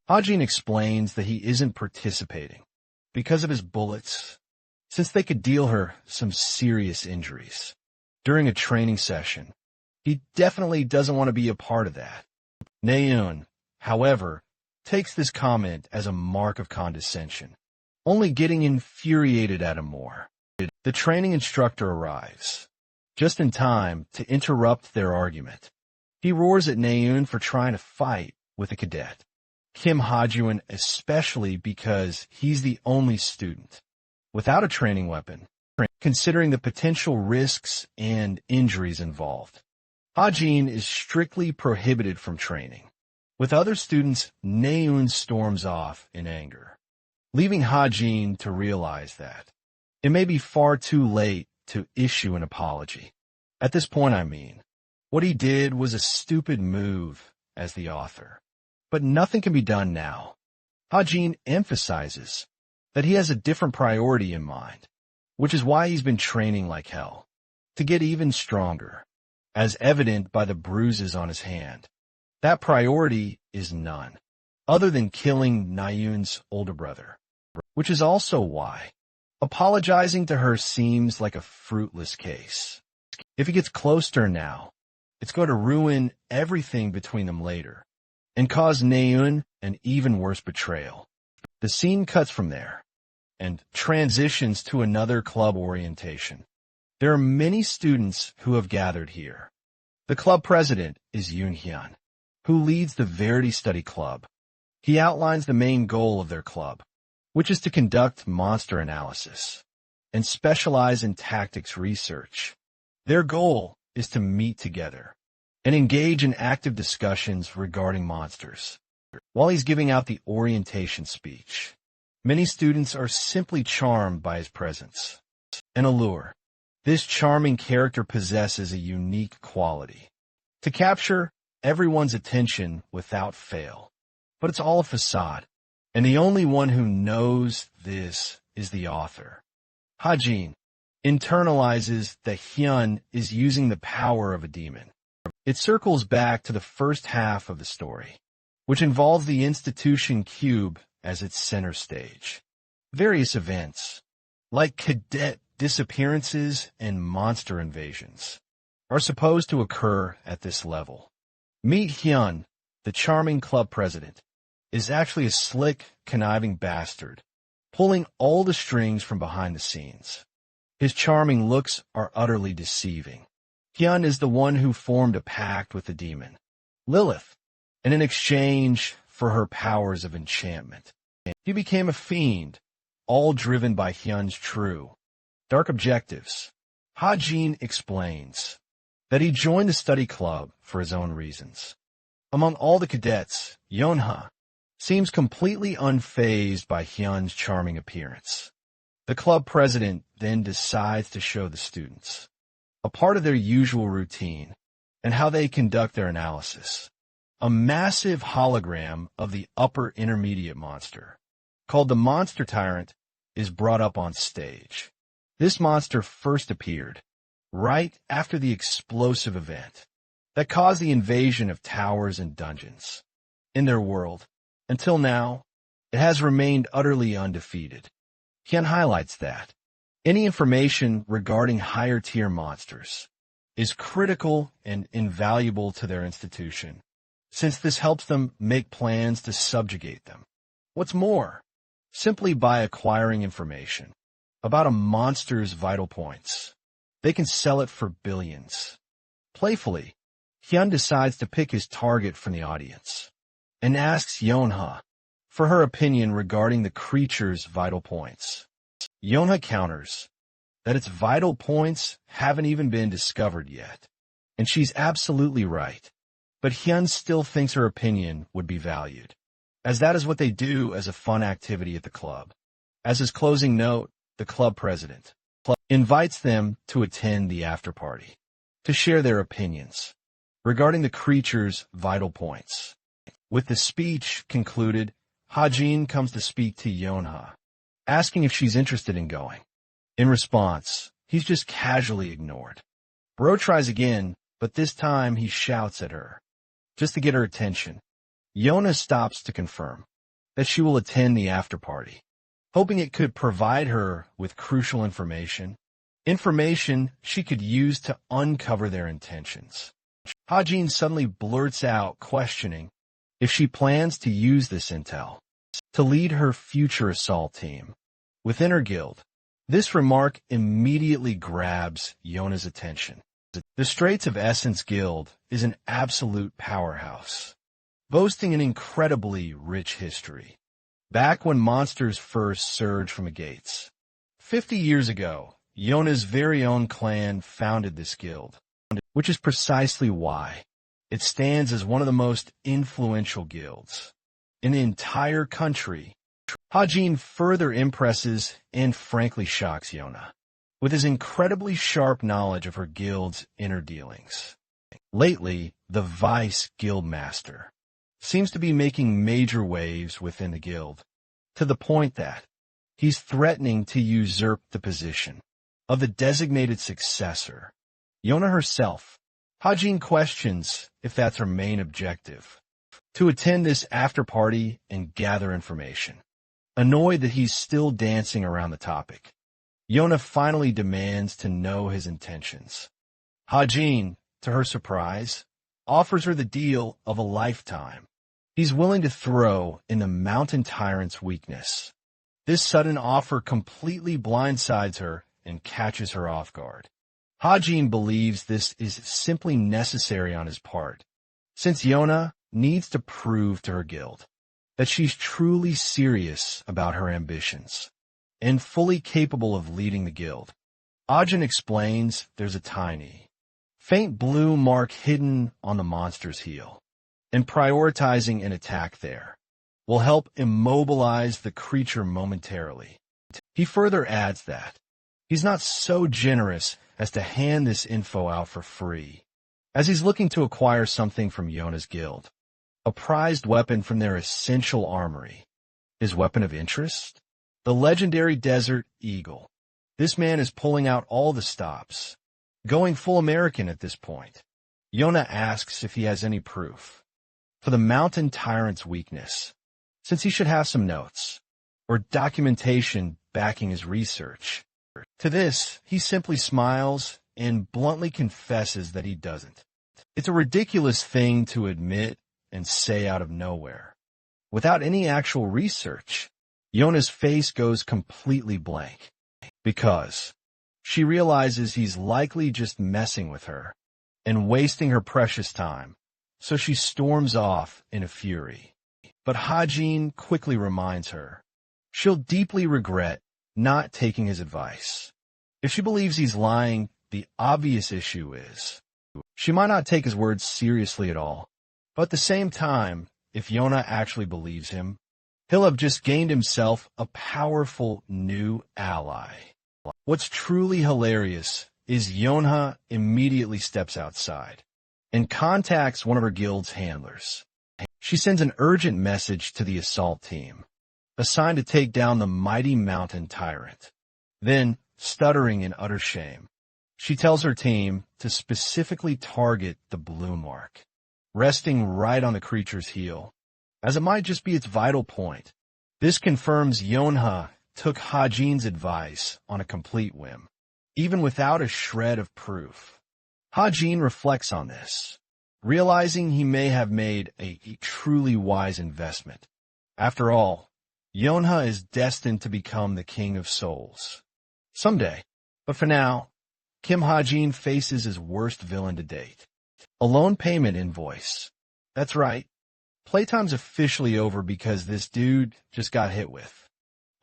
Ha-jin explains that he isn't participating because of his bullets, since they could deal her some serious injuries during a training session. He definitely doesn't want to be a part of that. Naeun, however, takes this comment as a mark of condescension, only getting infuriated at him more. The training instructor arrives just in time to interrupt their argument. He roars at Naeun for trying to fight with a cadet, Kim Ha-jun especially, because he's the only student without a training weapon, considering the potential risks and injuries involved. Ha-jin is strictly prohibited from training. With other students, Naeun storms off in anger, leaving Ha-jin to realize that it may be far too late to issue an apology. At this point, I mean, what he did was a stupid move as the author, but nothing can be done now. Ha-jin emphasizes that he has a different priority in mind, which is why he's been training like hell, to get even stronger, as evident by the bruises on his hand. That priority is none other than killing Naeun's older brother, which is also why apologizing to her seems like a fruitless case. If he gets close to her now, It's going to ruin everything between them later and cause Naeun an even worse betrayal. The scene cuts from there and transitions to another club orientation. There are many students who have gathered here. The club president is Yoon Hyun, who leads the Verity Study Club. He outlines the main goal of their club, which is to conduct monster analysis and specialize in tactics research. Their goal is to meet together and engage in active discussions regarding monsters. While he's giving out the orientation speech, many students are simply charmed by his presence and allure. This charming character possesses a unique quality to capture everyone's attention without fail. But it's all a facade, and the only one who knows this is the author. Hajin internalizes that Hyun is using the power of a demon. It circles back to the first half of the story, which involves the institution cube as its center stage. Various events, like cadet disappearances and monster invasions, are supposed to occur at this level. Meet Hyun, the charming club president, is actually a slick, conniving bastard, pulling all the strings from behind the scenes. His charming looks are utterly deceiving. Hyun is the one who formed a pact with the demon, Lilith, and in exchange for her powers of enchantment, he became a fiend, all driven by Hyun's true, dark objectives. Hajin explains that he joined the study club for his own reasons. Among all the cadets, Yonha seems completely unfazed by Hyun's charming appearance. The club president then decides to show the students a part of their usual routine and how they conduct their analysis. A massive hologram of the upper intermediate monster, called the Monster Tyrant, is brought up on stage. This monster first appeared right after the explosive event that caused the invasion of towers and dungeons. In their world, until now, it has remained utterly undefeated. Hyun highlights that any information regarding higher-tier monsters is critical and invaluable to their institution, since this helps them make plans to subjugate them. What's more, simply by acquiring information about a monster's vital points, they can sell it for billions. Playfully, Hyun decides to pick his target from the audience and asks Yonha for her opinion regarding the creature's vital points. Yonha counters that its vital points haven't even been discovered yet, and she's absolutely right. But Hyun still thinks her opinion would be valued, as that is what they do as a fun activity at the club. As his closing note, the club president invites them to attend the after-party to share their opinions regarding the creature's vital points. With the speech concluded, Hajin comes to speak to Yonha, asking if she's interested in going. In response, he's just casually ignored. Bro tries again, but this time he shouts at her, just to get her attention. Yonha stops to confirm that she will attend the after-party, hoping it could provide her with crucial information she could use to uncover their intentions. Hajin suddenly blurts out, questioning if she plans to use this intel to lead her future assault team within her guild. This remark immediately grabs Yonha's attention. The Straits of Essence Guild is an absolute powerhouse, boasting an incredibly rich history. Back when monsters first surged from the gates, 50 years ago, Yonha's very own clan founded this guild, which is precisely why it stands as one of the most influential guilds in the entire country. Hajin further impresses and frankly shocks Yonha with his incredibly sharp knowledge of her guild's inner dealings. Lately, the Vice Guildmaster seems to be making major waves within the guild, to the point that he's threatening to usurp the position of the designated successor, Yonha herself. Hajin questions if that's her main objective, to attend this after-party and gather information. Annoyed that he's still dancing around the topic, Yonha finally demands to know his intentions. Hajin to her surprise, offers her the deal of a lifetime. He's willing to throw in the mountain tyrant's weakness. This sudden offer completely blindsides her and catches her off guard. Hajin believes this is simply necessary on his part, since Yona needs to prove to her guild that she's truly serious about her ambitions and fully capable of leading the guild. Ajin explains there's a tiny, faint blue mark hidden on the monster's heel, and prioritizing an attack there will help immobilize the creature momentarily. He further adds that he's not so generous as to hand this info out for free, as he's looking to acquire something from Yona's guild, a prized weapon from their essential armory. His weapon of interest? The legendary Desert Eagle. This man is pulling out all the stops, going full American at this point. Yona asks if he has any proof for the mountain tyrant's weakness, since he should have some notes or documentation backing his research. To this, he simply smiles and bluntly confesses that he doesn't. It's a ridiculous thing to admit and say out of nowhere. Without any actual research, Yona's face goes completely blank, because she realizes he's likely just messing with her and wasting her precious time, so she storms off in a fury. But Hajin quickly reminds her she'll deeply regret not taking his advice. If she believes he's lying, the obvious issue is she might not take his words seriously at all. But at the same time, if Yona actually believes him, he'll have just gained himself a powerful new ally. What's truly hilarious is Yonha immediately steps outside and contacts one of her guild's handlers. She sends an urgent message to the assault team, assigned to take down the mighty mountain tyrant. Then, stuttering in utter shame, she tells her team to specifically target the blue mark, resting right on the creature's heel, as it might just be its vital point. This confirms Yonha took Hajin's advice on a complete whim, even without a shred of proof. Hajin reflects on this, realizing he may have made a truly wise investment. After all, Yonha is destined to become the king of souls someday. But for now, Kim Hajin faces his worst villain to date. A loan payment invoice. That's right. Playtime's officially over because this dude just got hit with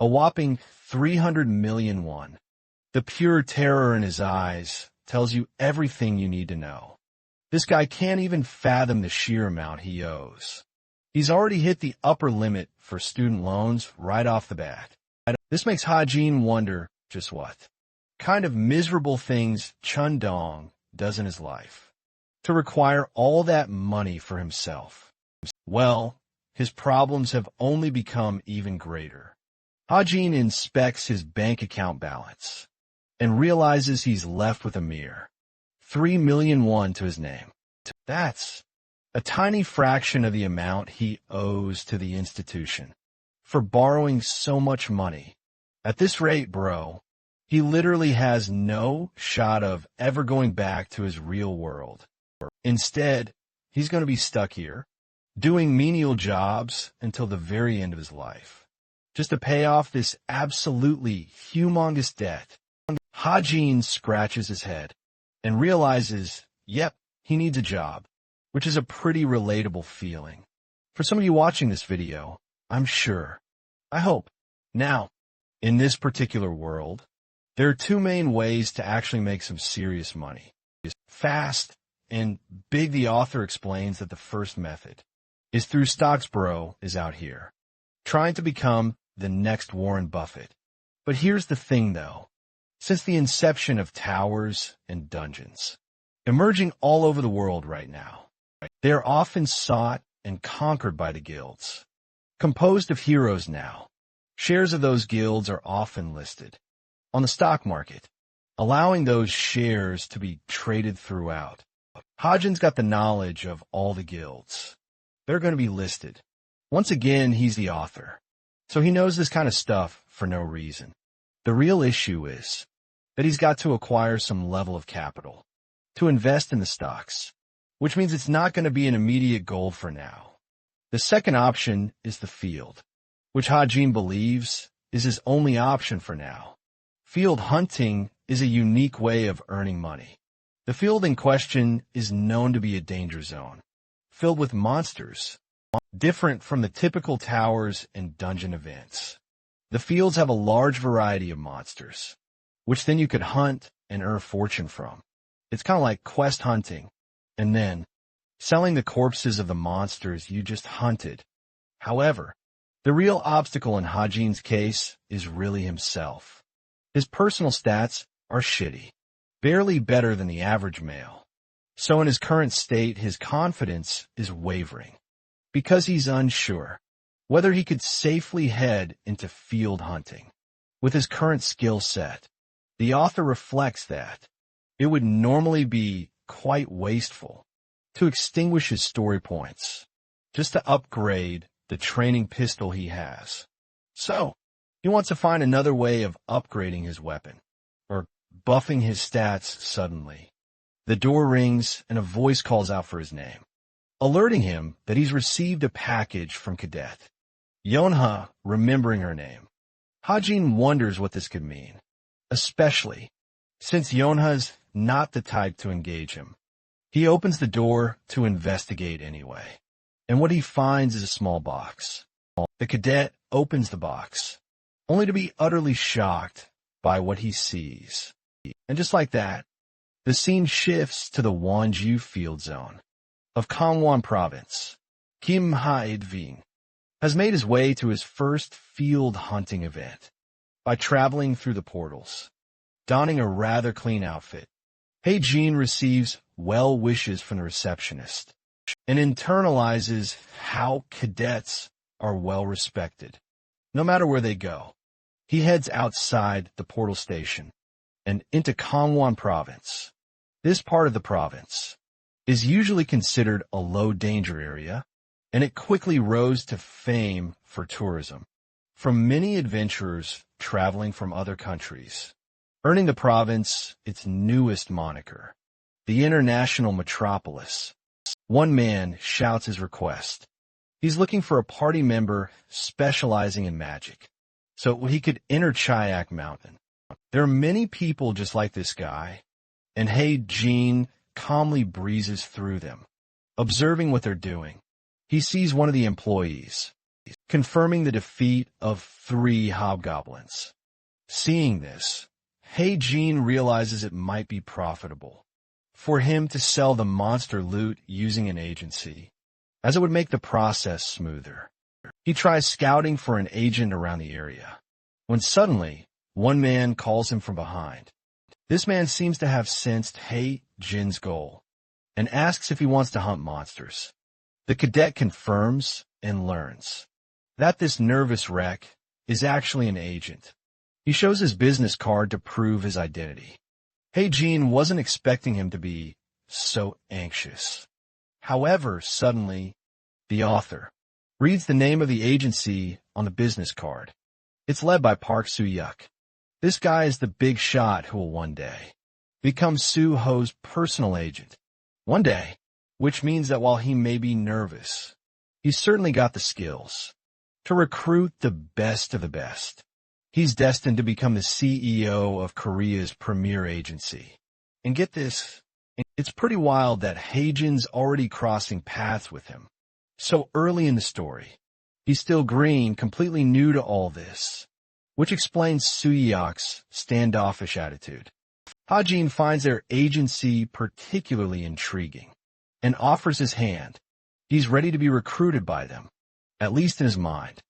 a whopping 300 million won. The pure terror in his eyes tells you everything you need to know. This guy can't even fathom the sheer amount he owes. He's already hit the upper limit for student loans right off the bat. This makes Hajin wonder just what kind of miserable things Chundong does in his life to require all that money for himself. Well, his problems have only become even greater. Hajin inspects his bank account balance and realizes he's left with a mere 3 million won to his name. That's a tiny fraction of the amount he owes to the institution for borrowing so much money. At this rate, bro, he literally has no shot of ever going back to his real world. Instead, he's going to be stuck here, doing menial jobs until the very end of his life, just to pay off this absolutely humongous debt. Hajin scratches his head and realizes, yep, he needs a job, which is a pretty relatable feeling. For some of you watching this video, I'm sure, I hope. Now, in this particular world, there are two main ways to actually make some serious money. Fast and big. The author explains that the first method is through stocks. Bro is out here trying to become the next Warren Buffett. But here's the thing though, since the inception of towers and dungeons emerging all over the world right now, they are often sought and conquered by the guilds. Composed of heroes now, shares of those guilds are often listed on the stock market, allowing those shares to be traded throughout. Hajin's got the knowledge of all the guilds. They're going to be listed. Once again, he's the author, so he knows this kind of stuff for no reason. The real issue is that he's got to acquire some level of capital to invest in the stocks, which means it's not going to be an immediate goal for now. The second option is the field, which Hajin believes is his only option for now. Field hunting is a unique way of earning money. The field in question is known to be a danger zone, filled with monsters, different from the typical towers and dungeon events. The fields have a large variety of monsters, which then you could hunt and earn a fortune from. It's kind of like quest hunting, and then selling the corpses of the monsters you just hunted. However, the real obstacle in Hajin's case is really himself. His personal stats are shitty, barely better than the average male. So in his current state, his confidence is wavering, because he's unsure whether he could safely head into field hunting. With his current skill set, the author reflects that it would normally be quite wasteful to extinguish his story points just to upgrade the training pistol he has. So, he wants to find another way of upgrading his weapon, or buffing his stats suddenly. The door rings and a voice calls out for his name, alerting him that he's received a package from Cadet. Yonha, remembering her name. Hajin wonders what this could mean, especially since Yonha's not the type to engage him. He opens the door to investigate anyway, and what he finds is a small box. The cadet opens the box, only to be utterly shocked by what he sees. And just like that, the scene shifts to the Wanju field zone of Gangwon province. Kim Ha-edving has made his way to his first field hunting event by traveling through the portals, donning a rather clean outfit. Hei-jin receives well wishes from the receptionist and internalizes how cadets are well respected, no matter where they go. He heads outside the portal station and into Gangwon province. This part of the province is usually considered a low-danger area, and it quickly rose to fame for tourism from many adventurers traveling from other countries, earning the province its newest moniker, the International Metropolis. One man shouts his request. He's looking for a party member specializing in magic, so he could enter Chayak Mountain. There are many people just like this guy, and Hei-jin calmly breezes through them, observing what they're doing. He sees one of the employees, confirming the defeat of 3 hobgoblins. Seeing this, Hei-jin realizes it might be profitable for him to sell the monster loot using an agency, as it would make the process smoother. He tries scouting for an agent around the area, when suddenly, one man calls him from behind. This man seems to have sensed Hei-jin's goal, and asks if he wants to hunt monsters. The cadet confirms and learns that this nervous wreck is actually an agent. He shows his business card to prove his identity. Hei-jin wasn't expecting him to be so anxious. However, suddenly, the author reads the name of the agency on the business card. It's led by Park Soo-hyuk. This guy is the big shot who will one day become Soo-ho's personal agent. One day, which means that while he may be nervous, he's certainly got the skills to recruit the best of the best. He's destined to become the CEO of Korea's premier agency. And get this, it's pretty wild that Hei-jin's already crossing paths with him so early in the story. He's still green, completely new to all this, which explains Soo-hyuk's standoffish attitude. Hajin finds their agency particularly intriguing and offers his hand. He's ready to be recruited by them, at least in his mind.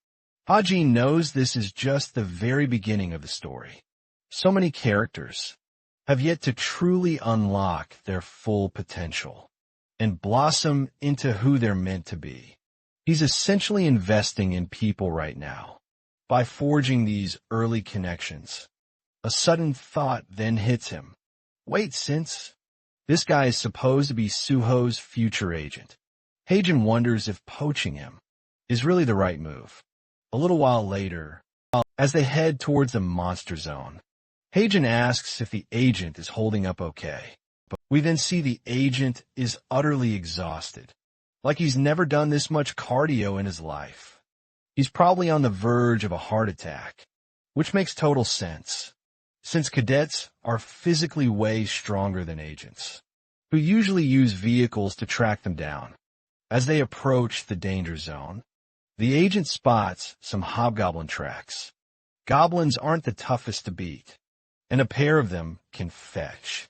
Hajin knows this is just the very beginning of the story. So many characters have yet to truly unlock their full potential and blossom into who they're meant to be. He's essentially investing in people right now by forging these early connections. A sudden thought then hits him. Wait, since this guy is supposed to be Soo-ho's future agent, Hei-jin wonders if poaching him is really the right move. A little while later, as they head towards the monster zone, Hei-jin asks if the agent is holding up okay. We then see the agent is utterly exhausted, like he's never done this much cardio in his life. He's probably on the verge of a heart attack, which makes total sense, since cadets are physically way stronger than agents, who usually use vehicles to track them down. As they approach the danger zone, the agent spots some hobgoblin tracks. Goblins aren't the toughest to beat, and a pair of them can fetch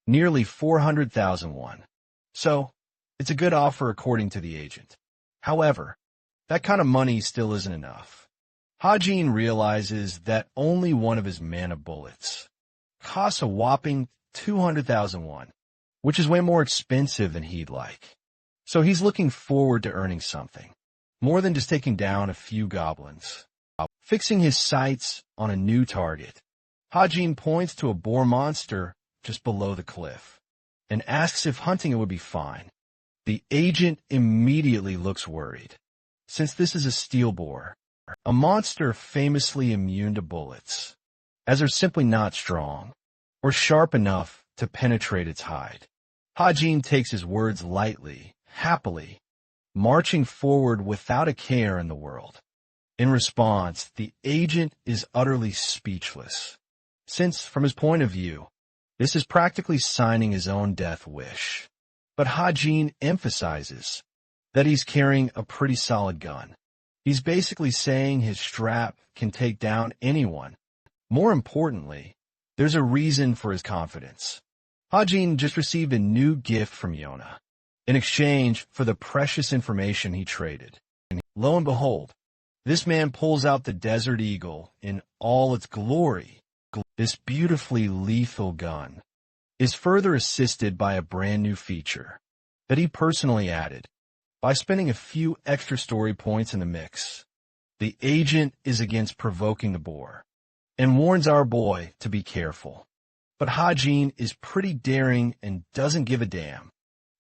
nearly 400,000 won. So, it's a good offer according to the agent. However, that kind of money still isn't enough. Hajin realizes that only one of his mana bullets costs a whopping 200,000 won, which is way more expensive than he'd like. So he's looking forward to earning something, more than just taking down a few goblins. Fixing his sights on a new target, Hajin points to a boar monster just below the cliff and asks if hunting it would be fine. The agent immediately looks worried, since this is a steel boar, a monster famously immune to bullets, as they're simply not strong or sharp enough to penetrate its hide. Hajin takes his words lightly, happily, marching forward without a care in the world. In response, the agent is utterly speechless, since, from his point of view, this is practically signing his own death wish. But Hajin emphasizes that he's carrying a pretty solid gun. He's basically saying his strap can take down anyone. More importantly, there's a reason for his confidence. Hajin just received a new gift from Yona, in exchange for the precious information he traded. And lo and behold, this man pulls out the Desert Eagle in all its glory. This beautifully lethal gun is further assisted by a brand new feature that he personally added by spending a few extra story points in the mix. The agent is against provoking the boar and warns our boy to be careful. But Hajin is pretty daring and doesn't give a damn.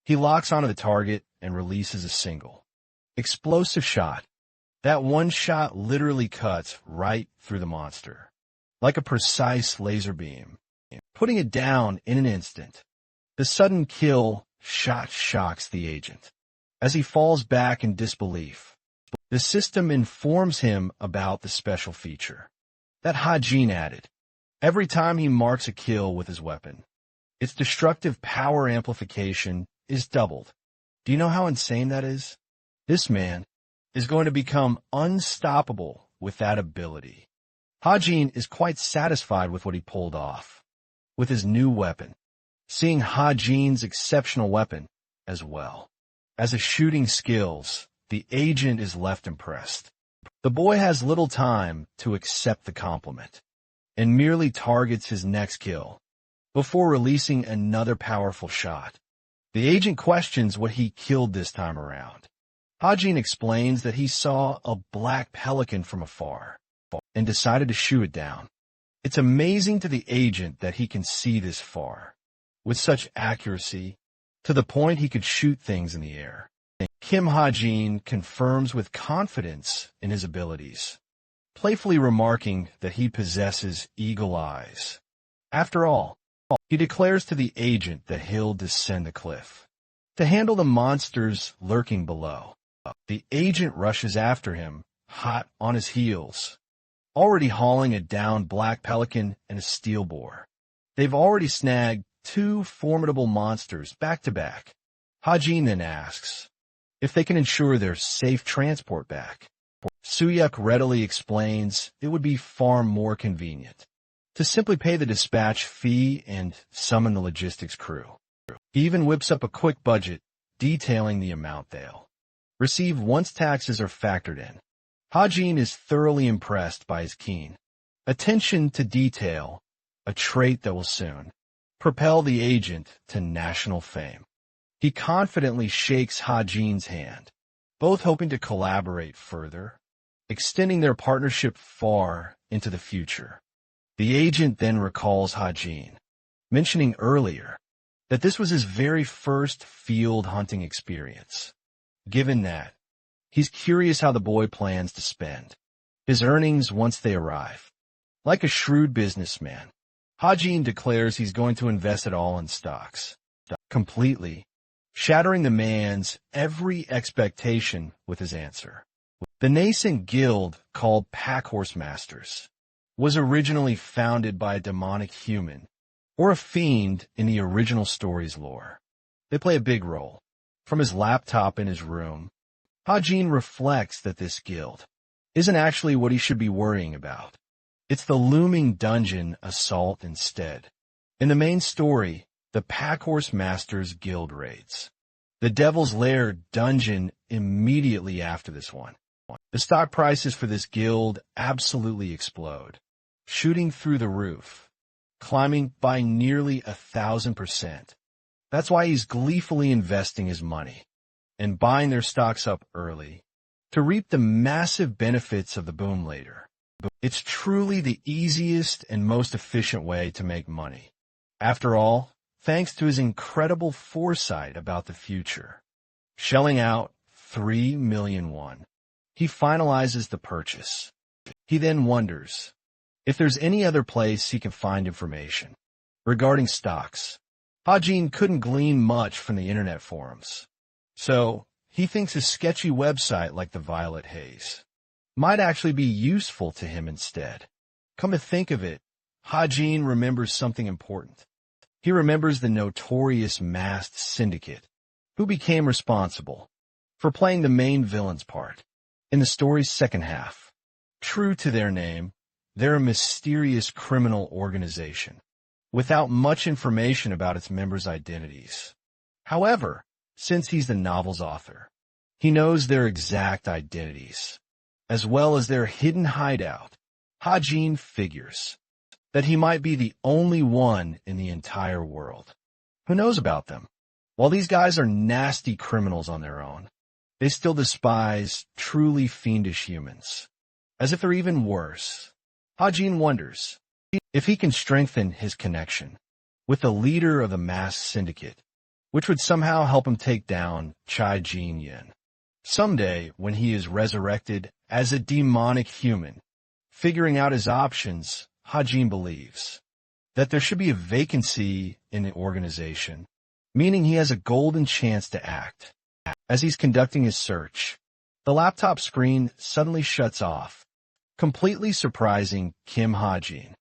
He locks onto the target and releases a single explosive shot. That one shot literally cuts right through the monster, like a precise laser beam, putting it down in an instant. The sudden kill shot shocks the agent, as he falls back in disbelief. The system informs him about the special feature that Hajin added. Every time he marks a kill with his weapon, its destructive power amplification is doubled. Do you know how insane that is? This man is going to become unstoppable with that ability. Hajin is quite satisfied with what he pulled off with his new weapon, seeing Hajin's exceptional weapon as well as his shooting skills. The agent is left impressed. The boy has little time to accept the compliment and merely targets his next kill before releasing another powerful shot. The agent questions what he killed this time around. Hajin explains that he saw a black pelican from afar and decided to shoot it down. It's amazing to the agent that he can see this far with such accuracy, to the point he could shoot things in the air. Kim Hajin confirms with confidence in his abilities, playfully remarking that he possesses eagle eyes. After all, he declares to the agent that he'll descend the cliff to handle the monsters lurking below. The agent rushes after him, hot on his heels, already hauling a downed black pelican and a steel boar. They've already snagged two formidable monsters back to back. Hajin then asks if they can ensure their safe transport back. Suyuk readily explains it would be far more convenient to simply pay the dispatch fee and summon the logistics crew. He even whips up a quick budget detailing the amount they'll receive once taxes are factored in. Hajin is thoroughly impressed by his keen attention to detail, a trait that will soon propel the agent to national fame. He confidently shakes Hajin's hand, both hoping to collaborate further, extending their partnership far into the future. The agent then recalls Hajin, mentioning earlier that this was his very first field hunting experience. Given that, he's curious how the boy plans to spend his earnings once they arrive. Like a shrewd businessman, Hajin declares he's going to invest it all in stocks. completely, shattering the man's every expectation with his answer. The nascent guild, called Packhorse Masters, was originally founded by a demonic human, or a fiend in the original story's lore. They play a big role. From his laptop in his room, Ha-Jin reflects that this guild isn't actually what he should be worrying about. It's the looming dungeon assault instead. In the main story, the Packhorse Masters guild raids the Devil's Lair dungeon immediately after this one. The stock prices for this guild absolutely explode, shooting through the roof, climbing by nearly 1,000%. That's why he's gleefully investing his money and buying their stocks up early to reap the massive benefits of the boom later. It's truly the easiest and most efficient way to make money. After all, thanks to his incredible foresight about the future. Shelling out 3 million won, he finalizes the purchase. He then wonders if there's any other place he can find information regarding stocks. Ha-Jin couldn't glean much from the internet forums, so he thinks a sketchy website like the Violet Haze might actually be useful to him instead. Come to think of it, Ha-Jin remembers something important. He remembers the notorious masked syndicate who became responsible for playing the main villain's part in the story's second half. True to their name, they're a mysterious criminal organization without much information about its members' identities. However, since he's the novel's author, he knows their exact identities, as well as their hidden hideout. Ha-Jin figures that he might be the only one in the entire world who knows about them. While these guys are nasty criminals on their own, they still despise truly fiendish humans, as if they're even worse. Ha-Jin wonders if he can strengthen his connection with the leader of the masked syndicate, which would somehow help him take down Chai-Jin-Yin. Someday, when he is resurrected as a demonic human, figuring out his options, Ha-Jin believes that there should be a vacancy in the organization, meaning he has a golden chance to act. As he's conducting his search, the laptop screen suddenly shuts off, completely surprising Kim Ha-Jin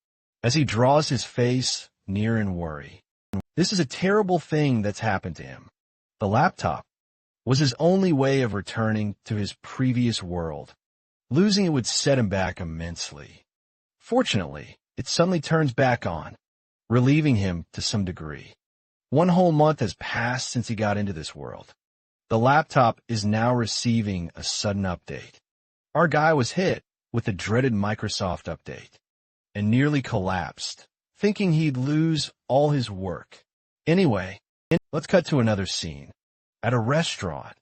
as he draws his face near in worry. This is a terrible thing that's happened to him. The laptop was his only way of returning to his previous world. Losing it would set him back immensely. Fortunately, it suddenly turns back on, relieving him to some degree. 1 whole month has passed since he got into this world. The laptop is now receiving a sudden update. Our guy was hit with the dreaded Microsoft update and nearly collapsed, thinking he'd lose all his work. Anyway, let's cut to another scene. At a restaurant,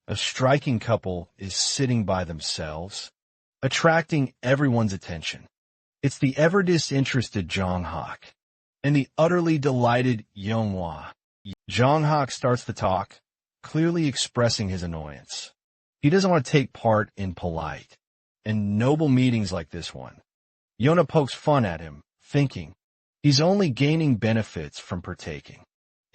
a striking couple is sitting by themselves, attracting everyone's attention. It's the ever disinterested Jong-hak and the utterly delighted Yeonghwa. Jong-hak starts the talk, clearly expressing his annoyance. He doesn't want to take part in polite and noble meetings like this one. Yeonghwa pokes fun at him, thinking he's only gaining benefits from partaking.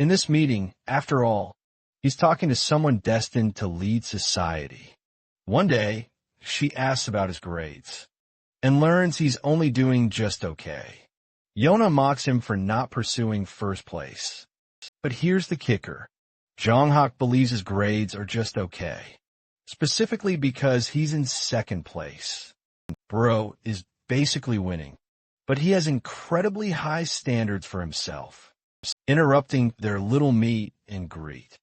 In this meeting, after all, he's talking to someone destined to lead society. One day, she asks about his grades and learns he's only doing just okay. Yeonghwa mocks him for not pursuing first place. But here's the kicker. Jong-hak believes his grades are just okay, specifically because he's in second place. Bro is basically winning, but he has incredibly high standards for himself. Interrupting their little meet and greet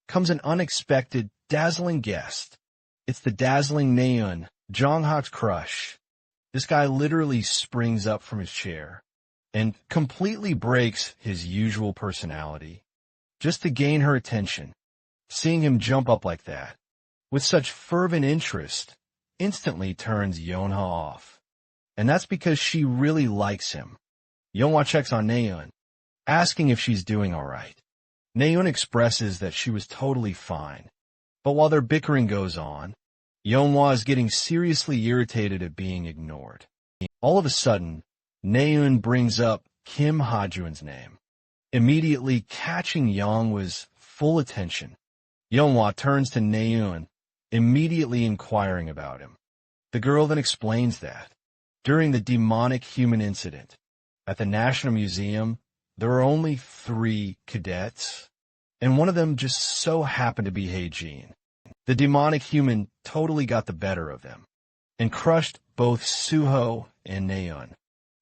comes an unexpected, dazzling guest. It's the dazzling Naeun, Jong-hak's crush. This guy literally springs up from his chair and completely breaks his usual personality just to gain her attention. Seeing him jump up like that, with such fervent interest, instantly turns Yeonghwa off. And that's because she really likes him. Yeonghwa checks on Naeun, asking if she's doing all right. Naeun expresses that she was totally fine. But while their bickering goes on, Yeonghwa is getting seriously irritated at being ignored. All of a sudden, Naeun brings up Kim Ha-Jun's name. Immediately catching Yongwa's full attention, Yeonhwa turns to Naeun, immediately inquiring about him. The girl then explains that, during the demonic human incident, at the National Museum, there are only 3 cadets, and one of them just so happened to be Heijin. The demonic human totally got the better of them, and crushed both Suho and Naeun,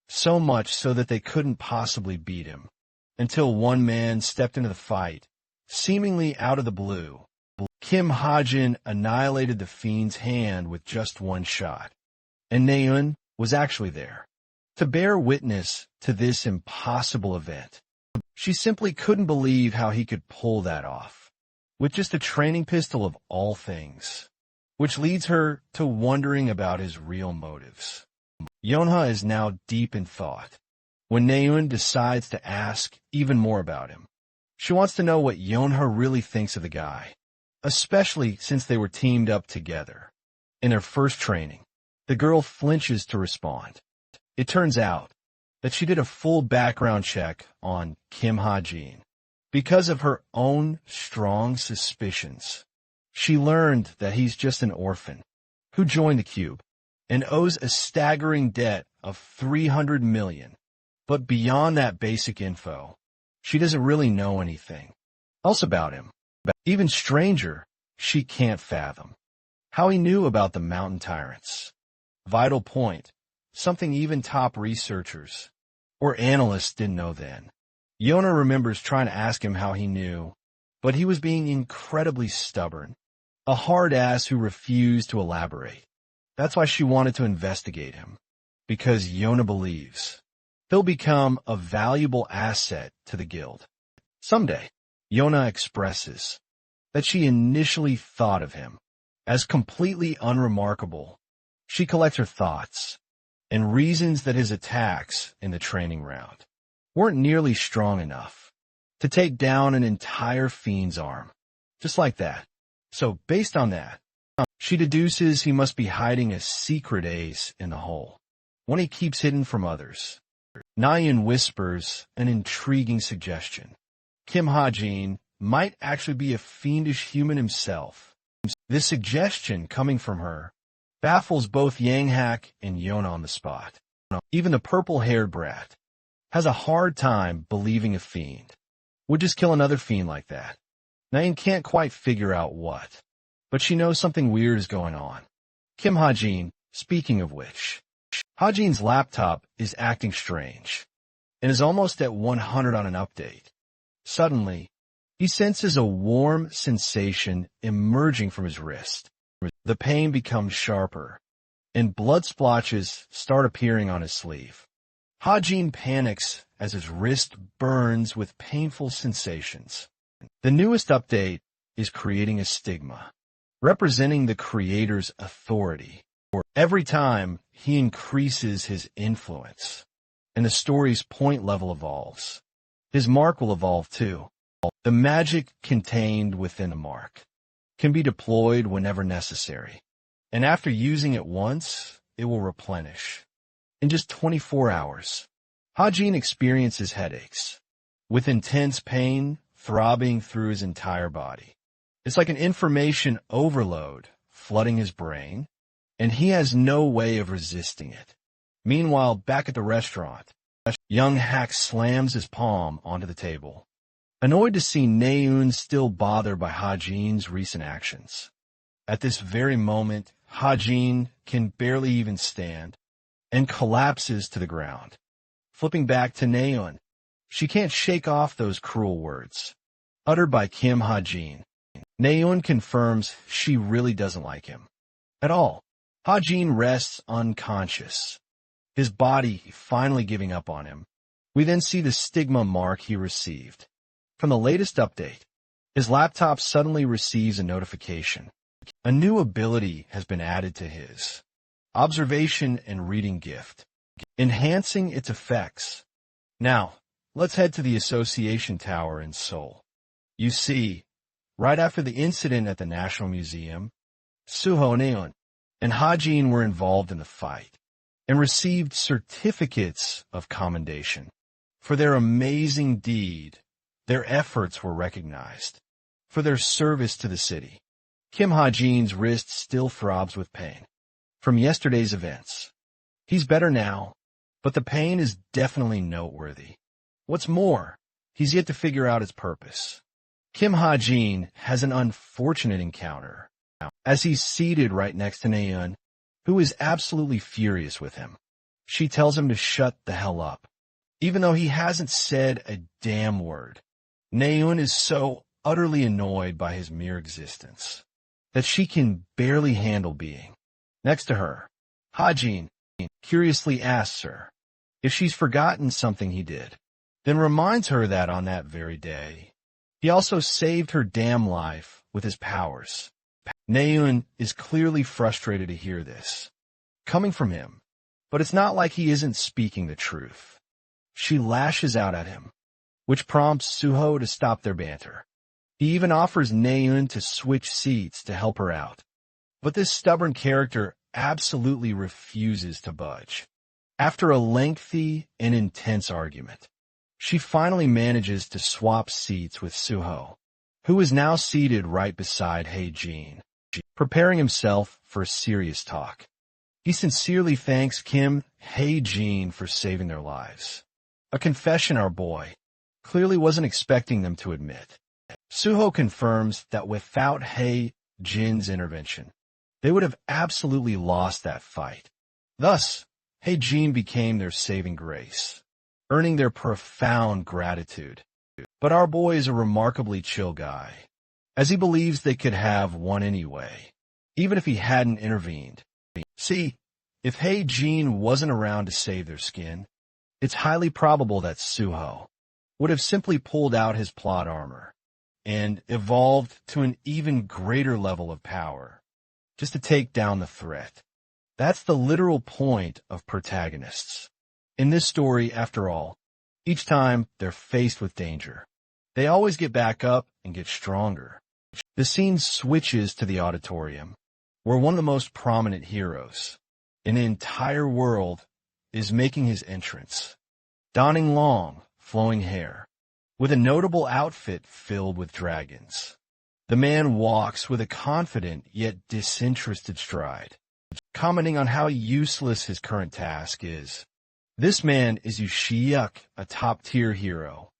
so much so that they couldn't possibly beat him, until one man stepped into the fight, seemingly out of the blue. Kim Ha-jin annihilated the fiend's hand with just one shot, and Naeun was actually there to bear witness to this impossible event. She simply couldn't believe how he could pull that off, with just a training pistol of all things, which leads her to wondering about his real motives. Yeonhwa is now deep in thought when Naeun decides to ask even more about him. She wants to know what Yeonhwa really thinks of the guy, especially since they were teamed up together. In their first training, the girl flinches to respond. It turns out that she did a full background check on Kim Ha-jin. Because of her own strong suspicions, she learned that he's just an orphan who joined the Cube and owes a staggering debt of 300 million. But beyond that basic info, she doesn't really know anything else about him. Even stranger, she can't fathom how he knew about the mountain tyrants. Vital point, something even top researchers or analysts didn't know then. Yeonhwa remembers trying to ask him how he knew, but he was being incredibly stubborn, a hard ass who refused to elaborate. That's why she wanted to investigate him, because Yeonhwa believes he'll become a valuable asset to the guild. Someday, Yeonhwa expresses that she initially thought of him as completely unremarkable. She collects her thoughts and reasons that his attacks in the training round weren't nearly strong enough to take down an entire fiend's arm, just like that. So based on that, she deduces he must be hiding a secret ace in the hole, one he keeps hidden from others. Naeun whispers an intriguing suggestion. Kim Ha-jin might actually be a fiendish human himself. This suggestion coming from her baffles both Yang-hak and Yeonhwa on the spot. Even the purple-haired brat has a hard time believing a fiend would just kill another fiend like that. Naeun can't quite figure out what, but she knows something weird is going on. Kim Ha-jin, speaking of which, Ha-jin's laptop is acting strange and is almost at 100 on an update. Suddenly, he senses a warm sensation emerging from his wrist. The pain becomes sharper, and blood splotches start appearing on his sleeve. Ha-jin panics as his wrist burns with painful sensations. The newest update is creating a stigma, representing the creator's authority. Every time he increases his influence, and the story's point level evolves, his mark will evolve too. The magic contained within a mark can be deployed whenever necessary, and after using it once, it will replenish. In just 24 hours, Ha-jin experiences headaches, with intense pain throbbing through his entire body. It's like an information overload flooding his brain, and he has no way of resisting it. Meanwhile, back at the restaurant, young Hack slams his palm onto the table, annoyed to see Naeun still bothered by Ha-jin's recent actions. At this very moment, Ha-jin can barely even stand and collapses to the ground. Flipping back to Naeun, she can't shake off those cruel words uttered by Kim Ha-jin. Naeun confirms she really doesn't like him at all. Ha-jin rests unconscious, his body finally giving up on him. We then see the stigma mark he received. From the latest update, his laptop suddenly receives a notification. A new ability has been added to his observation and reading gift, enhancing its effects. Now, let's head to the Association Tower in Seoul. You see, right after the incident at the National Museum, Suho Naeun and Ha-jin were involved in the fight and received certificates of commendation for their amazing deed Their efforts were recognized for their service to the city. Kim Ha-jin's wrist still throbs with pain from yesterday's events. He's better now, but the pain is definitely noteworthy. What's more, he's yet to figure out its purpose. Kim Ha-jin has an unfortunate encounter as he's seated right next to Naeun, who is absolutely furious with him. She tells him to shut the hell up, even though he hasn't said a damn word. Naeun is so utterly annoyed by his mere existence that she can barely handle being next to her. Ha-jin curiously asks her if she's forgotten something he did, then reminds her that on that very day, he also saved her damn life with his powers. Naeun is clearly frustrated to hear this coming from him, but it's not like he isn't speaking the truth. She lashes out at him, which prompts Suho to stop their banter. He even offers Naeun to switch seats to help her out, but this stubborn character absolutely refuses to budge. After a lengthy and intense argument, she finally manages to swap seats with Suho, who is now seated right beside Hae-jin, preparing himself for a serious talk. He sincerely thanks Kim Hae-jin for saving their lives, a confession our boy clearly wasn't expecting them to admit. Suho confirms that without Hae-jin's intervention, they would have absolutely lost that fight. Thus, Hae-jin became their saving grace, earning their profound gratitude. But our boy is a remarkably chill guy, as he believes they could have won anyway, even if he hadn't intervened. See, if Hae-jin wasn't around to save their skin, it's highly probable that Suho would have simply pulled out his plot armor and evolved to an even greater level of power, just to take down the threat. That's the literal point of protagonists. In this story, after all, each time they're faced with danger, they always get back up and get stronger. The scene switches to the auditorium, where one of the most prominent heroes in the entire world is making his entrance, donning long, flowing hair, with a notable outfit filled with dragons. The man walks with a confident yet disinterested stride, commenting on how useless his current task is. This man is Yushiuk, a top-tier hero,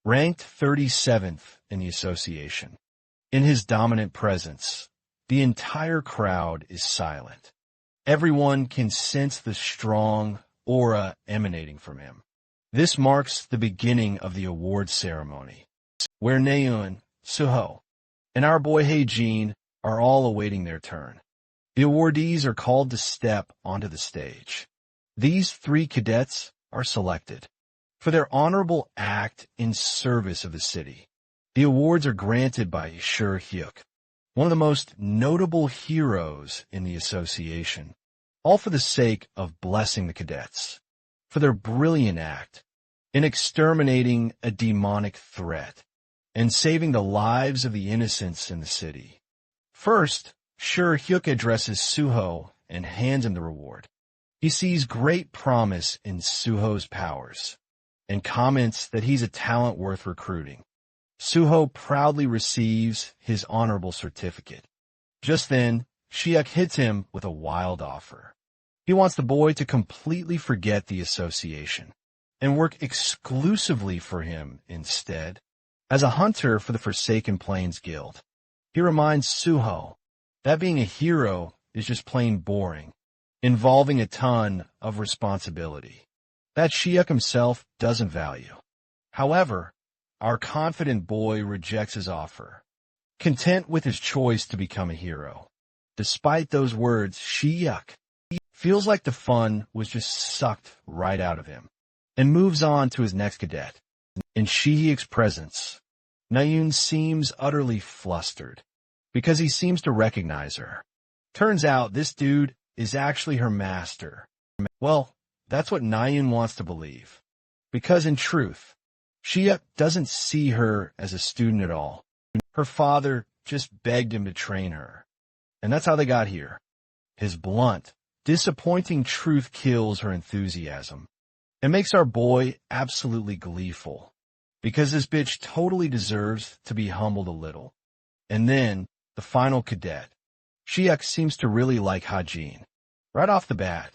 ranked 37th in the association. In his dominant presence, the entire crowd is silent. Everyone can sense the strong aura emanating from him. This marks the beginning of the award ceremony, where Naeun, Suho, and our boy Hae-jin are all awaiting their turn. The awardees are called to step onto the stage. These 3 cadets are selected for their honorable act in service of the city. The awards are granted by Hyuk, one of the most notable heroes in the association, all for the sake of blessing the cadets for their brilliant act in exterminating a demonic threat and saving the lives of the innocents in the city. First, Hyuk addresses Suho and hands him the reward. He sees great promise in Suho's powers and comments that he's a talent worth recruiting. Suho proudly receives his honorable certificate. Just then, Hyuk hits him with a wild offer. He wants the boy to completely forget the association and work exclusively for him instead, as a hunter for the Forsaken Plains Guild. He reminds Suho that being a hero is just plain boring, involving a ton of responsibility that Hyuk himself doesn't value. However, our confident boy rejects his offer, content with his choice to become a hero. Despite those words, Hyuk feels like the fun was just sucked right out of him and moves on to his next cadet. In Hyuk's presence, Naeun seems utterly flustered because he seems to recognize her. Turns out this dude is actually her master. Well, that's what Naeun wants to believe, because in truth, Hyuk doesn't see her as a student at all. Her father just begged him to train her, and that's how they got here. His blunt, disappointing truth kills her enthusiasm and makes our boy absolutely gleeful, because this bitch totally deserves to be humbled a little. And then, the final cadet. Shiyak seems to really like Hajin, right off the bat,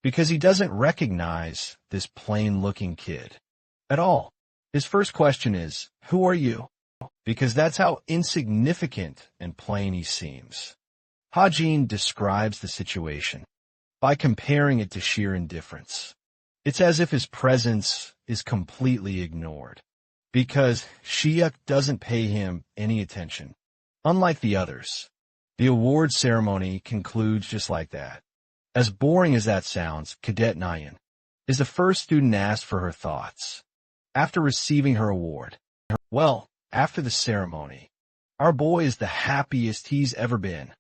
because he doesn't recognize this plain-looking kid at all. His first question is, "Who are you?" Because that's how insignificant and plain he seems. Hajin describes the situation by comparing it to sheer indifference. It's as if his presence is completely ignored, because Shiyak doesn't pay him any attention. Unlike the others, the award ceremony concludes just like that. As boring as that sounds, Cadet Nyan is the first student asked for her thoughts after receiving her award. Well, after the ceremony, our boy is the happiest he's ever been.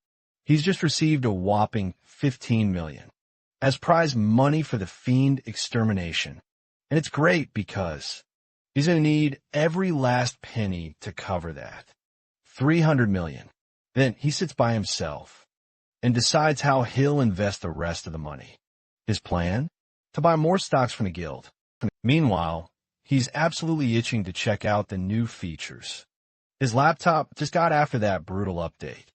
He's just received a whopping 15 million as prize money for the fiend extermination. And it's great because he's going to need every last penny to cover that. 300 million. Then he sits by himself and decides how he'll invest the rest of the money. His plan? To buy more stocks from the guild. Meanwhile, he's absolutely itching to check out the new features. His laptop just got after that brutal update.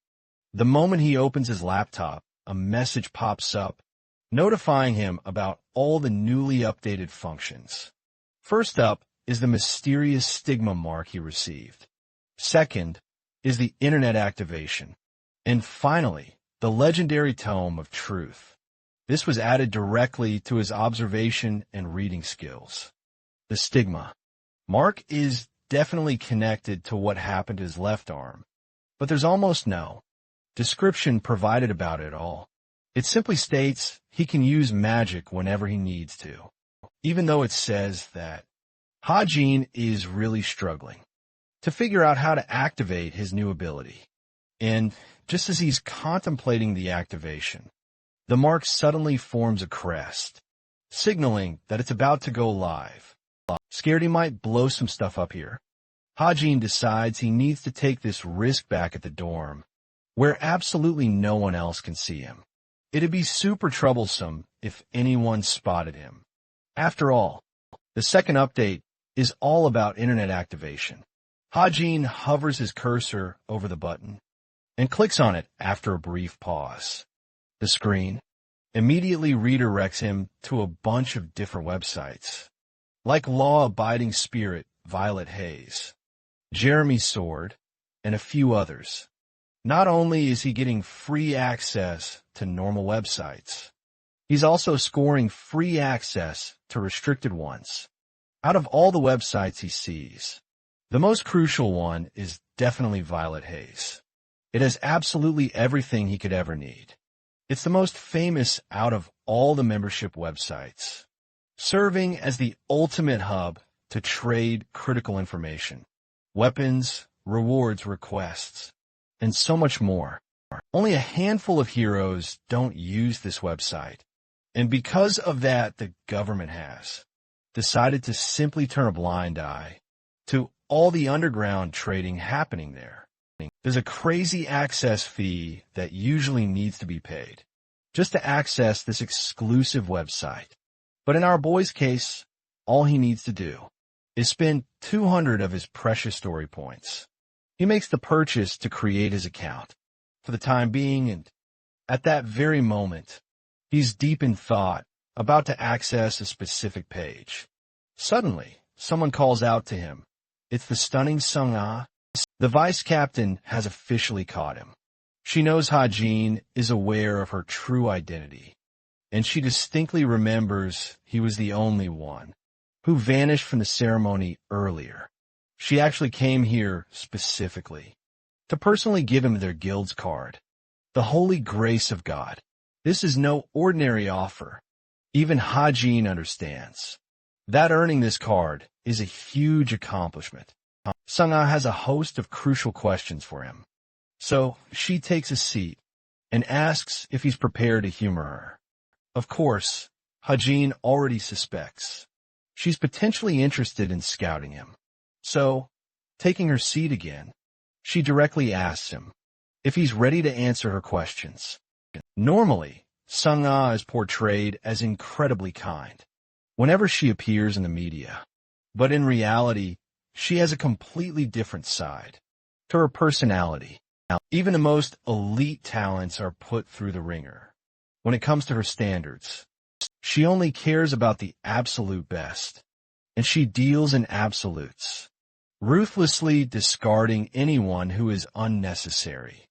The moment he opens his laptop, a message pops up notifying him about all the newly updated functions. First up is the mysterious stigma mark he received. Second is the internet activation. And finally, the legendary tome of truth. This was added directly to his observation and reading skills. The stigma mark is definitely connected to what happened to his left arm, but there's almost no description provided about it at all. It simply states he can use magic whenever he needs to, even though it says that Hajin is really struggling to figure out how to activate his new ability. And just as he's contemplating the activation, the mark suddenly forms a crest, signaling that it's about to go live. Scared he might blow some stuff up here, Hajin decides he needs to take this risk back at the dorm, where absolutely no one else can see him. It'd be super troublesome if anyone spotted him. After all, the second update is all about internet activation. Hajin hovers his cursor over the button and clicks on it after a brief pause. The screen immediately redirects him to a bunch of different websites, like Law-Abiding Spirit Violet Hayes, Jeremy's Sword, and a few others. Not only is he getting free access to normal websites, he's also scoring free access to restricted ones. Out of all the websites he sees, the most crucial one is definitely Violet Hayes. It has absolutely everything he could ever need. It's the most famous out of all the membership websites, serving as the ultimate hub to trade critical information, weapons, rewards, requests, and so much more. Only a handful of heroes don't use this website, and because of that, the government has decided to simply turn a blind eye to all the underground trading happening there. There's a crazy access fee that usually needs to be paid just to access this exclusive website. But in our boy's case, all he needs to do is spend 200 of his precious story points. He makes the purchase to create his account for the time being, and at that very moment, he's deep in thought, about to access a specific page. Suddenly, someone calls out to him. It's the stunning Sung-ah. The vice captain has officially caught him. She knows Hajin is aware of her true identity, and she distinctly remembers he was the only one who vanished from the ceremony earlier. She actually came here specifically to personally give him their guild's card. The holy grace of God. This is no ordinary offer. Even Hajin understands that earning this card is a huge accomplishment. Sung-ah has a host of crucial questions for him. So she takes a seat and asks if he's prepared to humor her. Of course, Hajin already suspects she's potentially interested in scouting him. So, taking her seat again, she directly asks him if he's ready to answer her questions. Normally, Sung-ah is portrayed as incredibly kind whenever she appears in the media, but in reality, she has a completely different side to her personality. Now, even the most elite talents are put through the ringer. When it comes to her standards, she only cares about the absolute best, and she deals in absolutes, ruthlessly discarding anyone who is unnecessary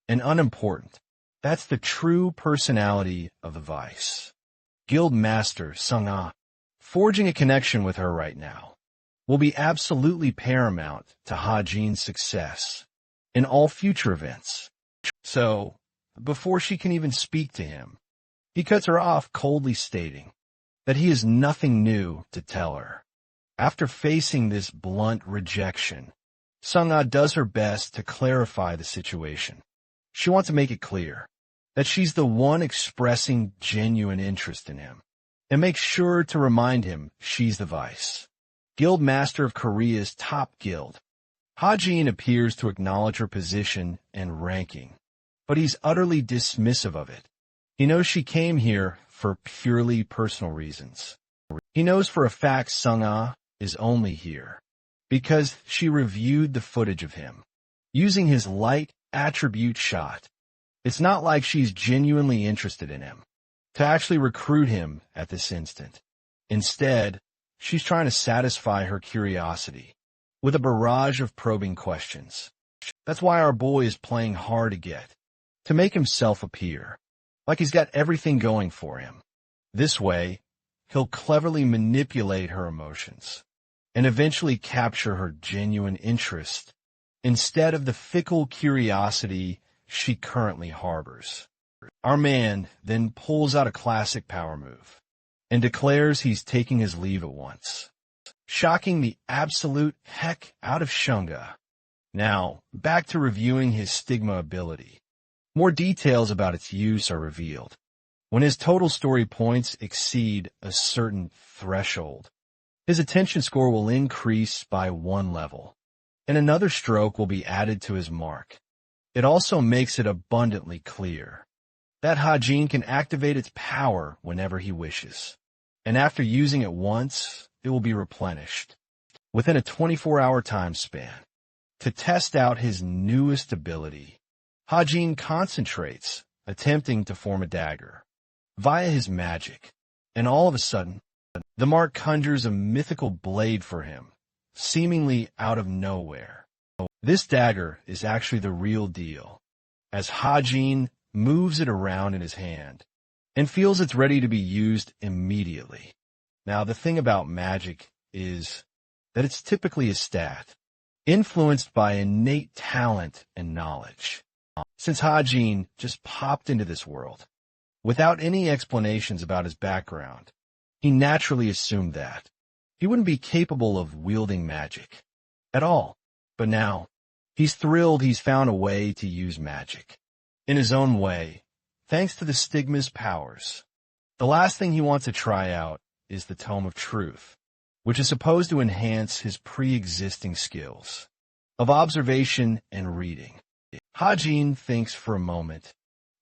and unimportant. That's the true personality of the Vice. Guild Master Sung-ah, forging a connection with her right now, will be absolutely paramount to Ha-Jin's success in all future events. So, before she can even speak to him, he cuts her off, coldly stating that he has nothing new to tell her. After facing this blunt rejection, Sung-ah does her best to clarify the situation. She wants to make it clear that she's the one expressing genuine interest in him, and makes sure to remind him she's the Vice, Guild Master of Korea's top guild. Ha-Jin appears to acknowledge her position and ranking, but he's utterly dismissive of it. He knows she came here for purely personal reasons. He knows for a fact Sung-ah is only here because she reviewed the footage of him using his light attribute shot. It's not like she's genuinely interested in him to actually recruit him at this instant. Instead, she's trying to satisfy her curiosity with a barrage of probing questions. That's why our boy is playing hard to get, to make himself appear like he's got everything going for him. This way, he'll cleverly manipulate her emotions and eventually capture her genuine interest instead of the fickle curiosity she currently harbors. Our man then pulls out a classic power move and declares he's taking his leave at once, shocking the absolute heck out of Shunga. Now, back to reviewing his stigma ability. More details about its use are revealed. When his total story points exceed a certain threshold, his attention score will increase by 1 level, and another stroke will be added to his mark. It also makes it abundantly clear that Ha-Jin can activate its power whenever he wishes, and after using it once, it will be replenished within a 24-hour time span. To test out his newest ability, Ha-Jin concentrates, attempting to form a dagger via his magic, and all of a sudden, the mark conjures a mythical blade for him, seemingly out of nowhere. This dagger is actually the real deal, as Ha-Jin moves it around in his hand and feels it's ready to be used immediately. Now, the thing about magic is that it's typically a stat, influenced by innate talent and knowledge. Since Ha-Jin just popped into this world, without any explanations about his background, he naturally assumed that he wouldn't be capable of wielding magic at all. But now, he's thrilled he's found a way to use magic in his own way, thanks to the stigma's powers. The last thing he wants to try out is the Tome of Truth, which is supposed to enhance his pre-existing skills of observation and reading. Ha-Jin thinks for a moment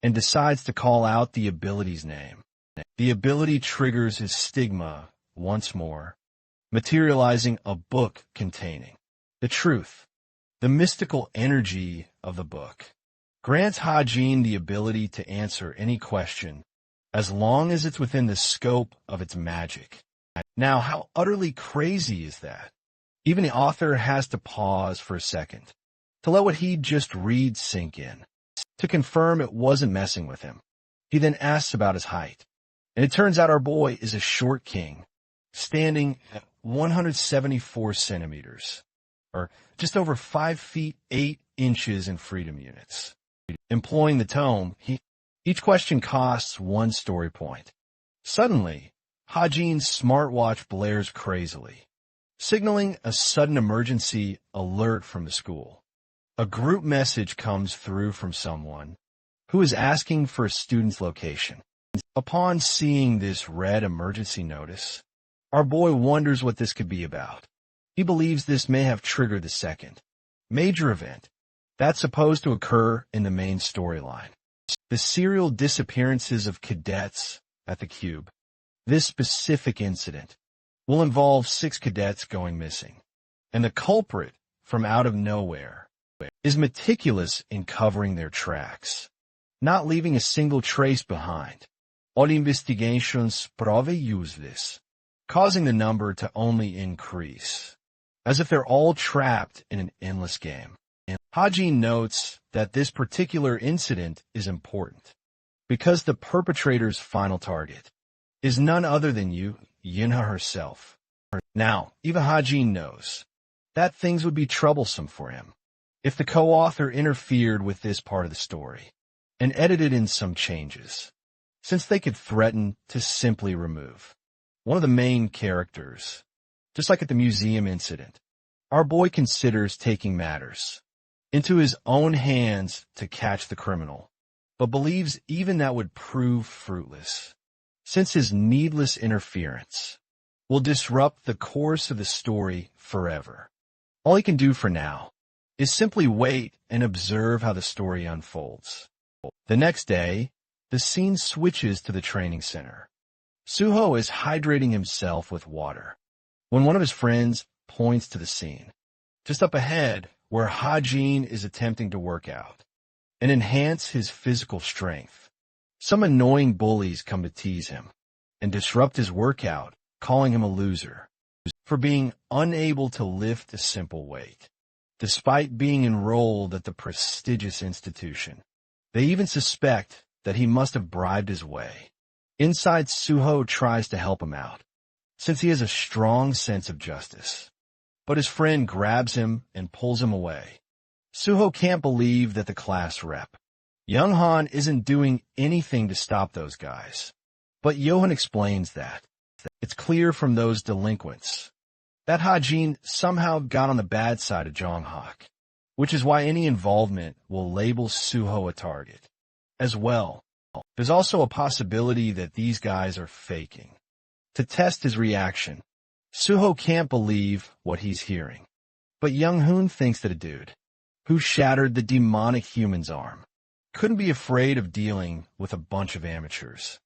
and decides to call out the ability's name. The ability triggers his stigma once more, materializing a book containing the truth. The mystical energy of the book grants Ha-Jin the ability to answer any question as long as it's within the scope of its magic. Now, how utterly crazy is that? Even the author has to pause for a second to let what he'd just read sink in, to confirm it wasn't messing with him. He then asks about his height, and it turns out our boy is a short king, standing at 174 centimeters, or just over 5 feet 8 inches in freedom units. Employing the tome, each question costs 1 story point. Suddenly, Ha-Jin's smartwatch blares crazily, signaling a sudden emergency alert from the school. A group message comes through from someone who is asking for a student's location. Upon seeing this red emergency notice, our boy wonders what this could be about. He believes this may have triggered the second major event that's supposed to occur in the main storyline: the serial disappearances of cadets at the Cube. This specific incident will involve 6 cadets going missing, And the culprit, from out of nowhere, is meticulous in covering their tracks, not leaving a single trace behind. All investigations prove useless, causing the number to only increase, as if they're all trapped in an endless game. Hajin notes that this particular incident is important, because the perpetrator's final target is none other than Yinha herself. Now, even Hajin knows that things would be troublesome for him if the co-author interfered with this part of the story and edited in some changes, since they could threaten to simply remove one of the main characters. Just like at the museum incident, our boy considers taking matters into his own hands to catch the criminal, but believes even that would prove fruitless, since his needless interference will disrupt the course of the story forever. All he can do for now is simply wait and observe how the story unfolds. The next day, the scene switches to the training center. Suho is hydrating himself with water when one of his friends points to the scene, just up ahead where Hajin is attempting to work out and enhance his physical strength. Some annoying bullies come to tease him and disrupt his workout, calling him a loser for being unable to lift a simple weight, despite being enrolled at the prestigious institution. They even suspect that he must have bribed his way. Inside, Suho tries to help him out, since he has a strong sense of justice. But his friend grabs him and pulls him away. Suho can't believe that the class rep, Young-han, isn't doing anything to stop those guys. But Johan explains that it's clear from those delinquents that Hajin somehow got on the bad side of Jong-hak, which is why any involvement will label Suho a target. As well, there's also a possibility that these guys are faking. To test his reaction, Suho can't believe what he's hearing. But Young-hoon thinks that a dude who shattered the demonic human's arm couldn't be afraid of dealing with a bunch of amateurs.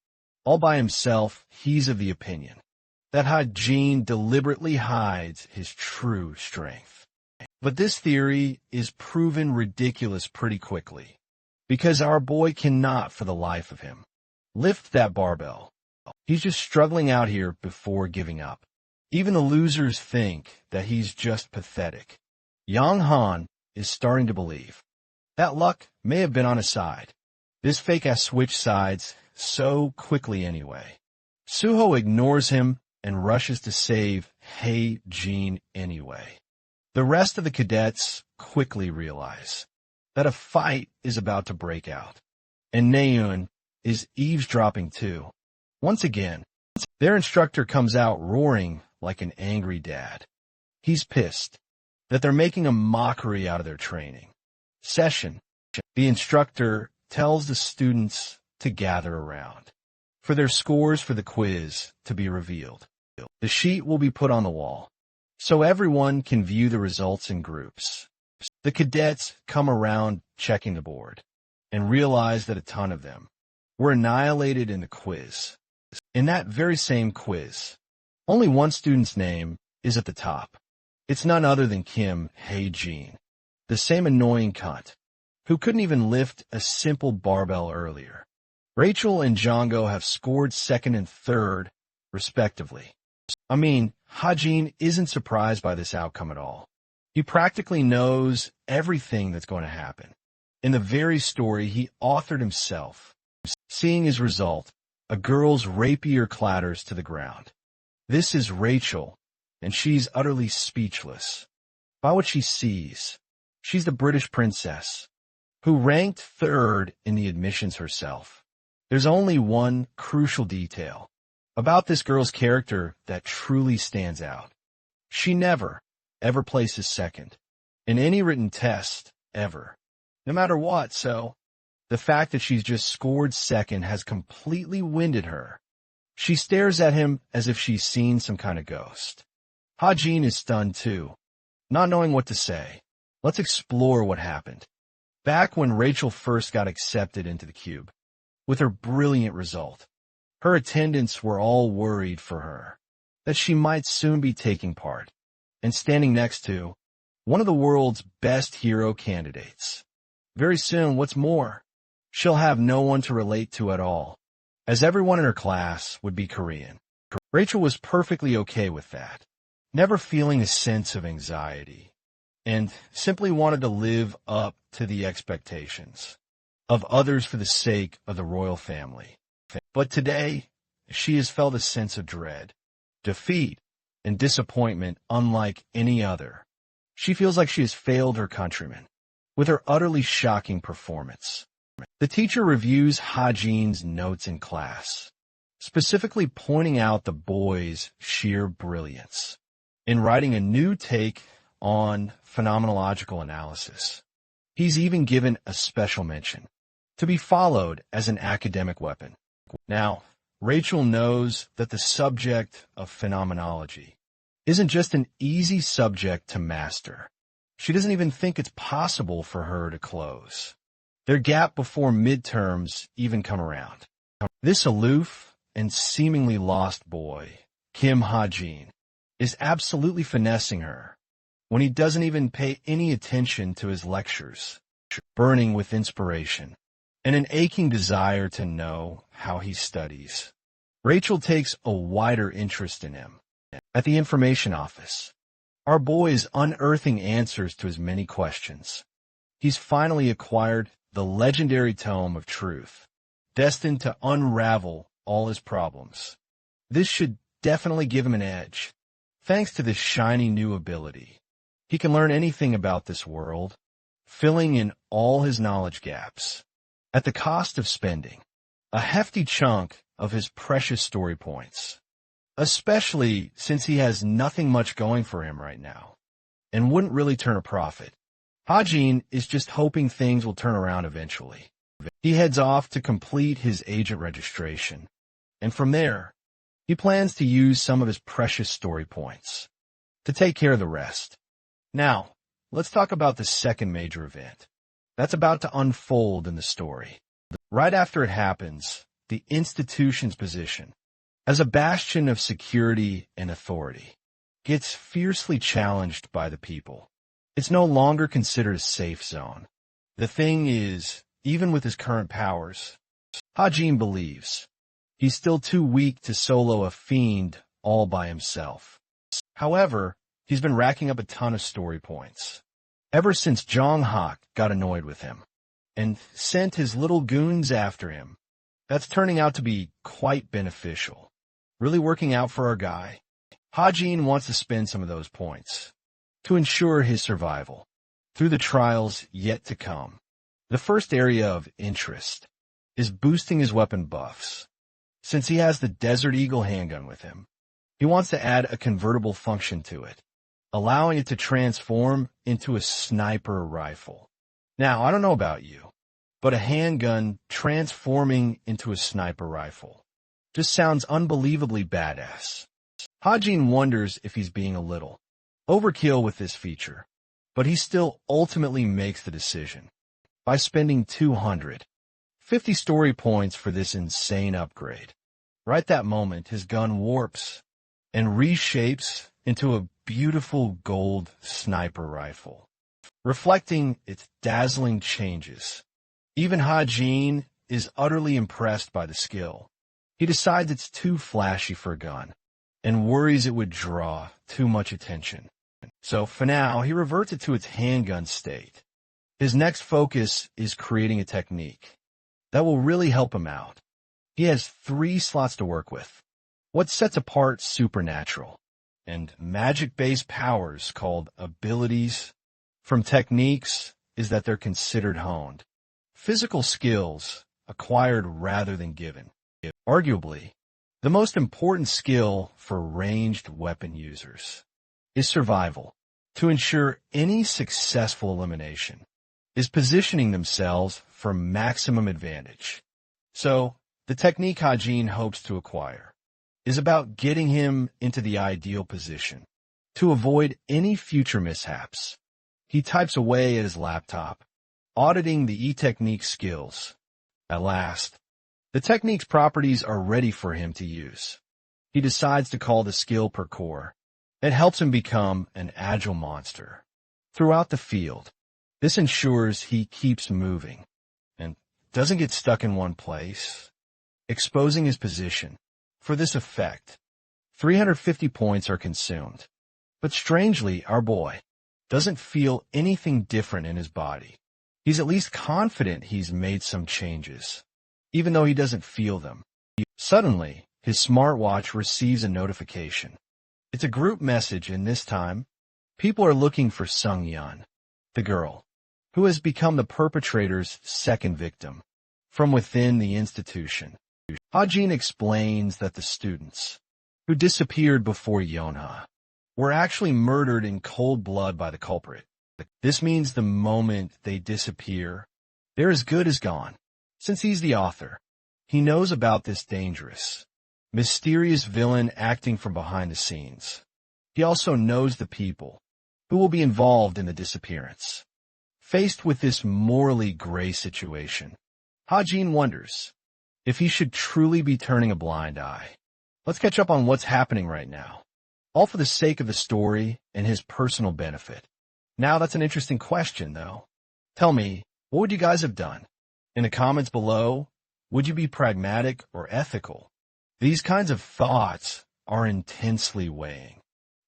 All by himself, he's of the opinion that Hajin deliberately hides his true strength. But this theory is proven ridiculous pretty quickly, because our boy cannot, for the life of him, lift that barbell. He's just struggling out here before giving up. Even the losers think that he's just pathetic. Yang-han is starting to believe that luck may have been on his side. This fake has switched sides so quickly anyway. Suho ignores him and rushes to save Jin anyway. The rest of the cadets quickly realize that a fight is about to break out, and Naeun is eavesdropping too. Once again, their instructor comes out roaring like an angry dad. He's pissed that they're making a mockery out of their training session. The instructor tells the students to gather around for their scores for the quiz to be revealed. The sheet will be put on the wall so everyone can view the results in groups. The cadets come around checking the board and realize that a ton of them were annihilated in the quiz. In that very same quiz, only one student's name is at the top. It's none other than Kim Hae-jin, the same annoying cunt who couldn't even lift a simple barbell earlier. Rachel and Django have scored second and third, respectively. I mean, Hajin isn't surprised by this outcome at all. He practically knows everything that's going to happen. In the very story he authored himself, seeing his result, a girl's rapier clatters to the ground. This is Rachel, and she's utterly speechless by what she sees. She's the British princess, who ranked third in the admissions herself. There's only one crucial detail about this girl's character that truly stands out. She never, ever places second in any written test, ever. No matter what, so the fact that she's just scored second has completely winded her. She stares at him as if she's seen some kind of ghost. Hajin is stunned too, not knowing what to say. Let's explore what happened. Back when Rachel first got accepted into the cube, with her brilliant result, her attendants were all worried for her, that she might soon be taking part and standing next to one of the world's best hero candidates. Very soon, what's more, she'll have no one to relate to at all, as everyone in her class would be Korean. Rachel was perfectly okay with that, never feeling a sense of anxiety, and simply wanted to live up to the expectations of others for the sake of the royal family. But today, she has felt a sense of dread, defeat, and disappointment unlike any other. She feels like she has failed her countrymen with her utterly shocking performance. The teacher reviews Ha-jin's notes in class, specifically pointing out the boy's sheer brilliance in writing a new take on phenomenological analysis. He's even given a special mention, to be followed as an academic weapon. Now, Rachel knows that the subject of phenomenology isn't just an easy subject to master. She doesn't even think it's possible for her to close. Their gap before midterms even come around. This aloof and seemingly lost boy, Kim Ha-jin, is absolutely finessing her when he doesn't even pay any attention to his lectures, burning with inspiration and an aching desire to know how he studies. Rachel takes a wider interest in him. At the information office, our boy is unearthing answers to his many questions. He's finally acquired the legendary tome of truth, destined to unravel all his problems. This should definitely give him an edge. Thanks to this shiny new ability, he can learn anything about this world, filling in all his knowledge gaps, at the cost of spending a hefty chunk of his precious story points, especially since he has nothing much going for him right now, and wouldn't really turn a profit. Ha-jin is just hoping things will turn around eventually. He heads off to complete his agent registration, and from there, he plans to use some of his precious story points to take care of the rest. Now, let's talk about the second major event that's about to unfold in the story. Right after it happens, the institution's position as a bastion of security and authority gets fiercely challenged by the people. It's no longer considered a safe zone. The thing is, even with his current powers, Ha-jin believes he's still too weak to solo a fiend all by himself. However, he's been racking up a ton of story points ever since Jong-hak got annoyed with him and sent his little goons after him. That's turning out to be quite beneficial. Really working out for our guy. Ha-jin wants to spend some of those points to ensure his survival through the trials yet to come. The first area of interest is boosting his weapon buffs. Since he has the Desert Eagle handgun with him, he wants to add a convertible function to it, allowing it to transform into a sniper rifle. Now, I don't know about you, but a handgun transforming into a sniper rifle just sounds unbelievably badass. Ha-jin wonders if he's being a little overkill with this feature, but he still ultimately makes the decision by spending 250 story points for this insane upgrade. Right that moment, his gun warps and reshapes into a beautiful gold sniper rifle, reflecting its dazzling changes. Even Ha-jin is utterly impressed by the skill. He decides it's too flashy for a gun and worries it would draw too much attention. So for now, he reverts it to its handgun state. His next focus is creating a technique that will really help him out. He has 3 slots to work with. What sets apart supernatural and magic-based powers called abilities from techniques is that they're considered honed. Physical skills acquired rather than given. Arguably, the most important skill for ranged weapon users is survival. To ensure any successful elimination is positioning themselves for maximum advantage. So, the technique Ha-jin hopes to acquire is about getting him into the ideal position to avoid any future mishaps. He types away at his laptop, auditing the e-technique skills. At last, the technique's properties are ready for him to use. He decides to call the skill per core It helps him become an agile monster. Throughout the field, this ensures he keeps moving and doesn't get stuck in one place, exposing his position. For this effect, 350 points are consumed. But strangely, our boy doesn't feel anything different in his body. He's at least confident he's made some changes, even though he doesn't feel them. Suddenly, his smartwatch receives a notification. It's a group message, and this time, people are looking for Sung Yun, the girl, who has become the perpetrator's second victim, from within the institution. Ha-jin explains that the students, who disappeared before Yonha, were actually murdered in cold blood by the culprit. This means the moment they disappear, they're as good as gone. Since he's the author, he knows about this dangerous, mysterious villain acting from behind the scenes. He also knows the people who will be involved in the disappearance. Faced with this morally gray situation, Ha-jin wonders if he should truly be turning a blind eye. Let's catch up on what's happening right now, all for the sake of the story and his personal benefit. Now that's an interesting question, though. Tell me, what would you guys have done? In the comments below, would you be pragmatic or ethical? These kinds of thoughts are intensely weighing,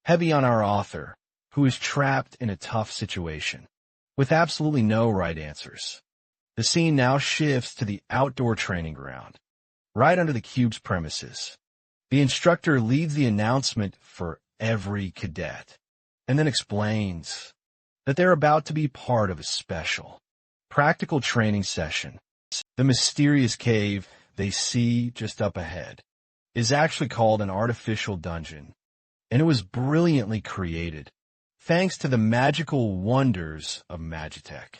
heavy on our author, who is trapped in a tough situation, with absolutely no right answers. The scene now shifts to the outdoor training ground, right under the cube's premises. The instructor leads the announcement for every cadet, and then explains that they're about to be part of a special, practical training session. The mysterious cave they see just up ahead is actually called an artificial dungeon, and it was brilliantly created, thanks to the magical wonders of Magitech.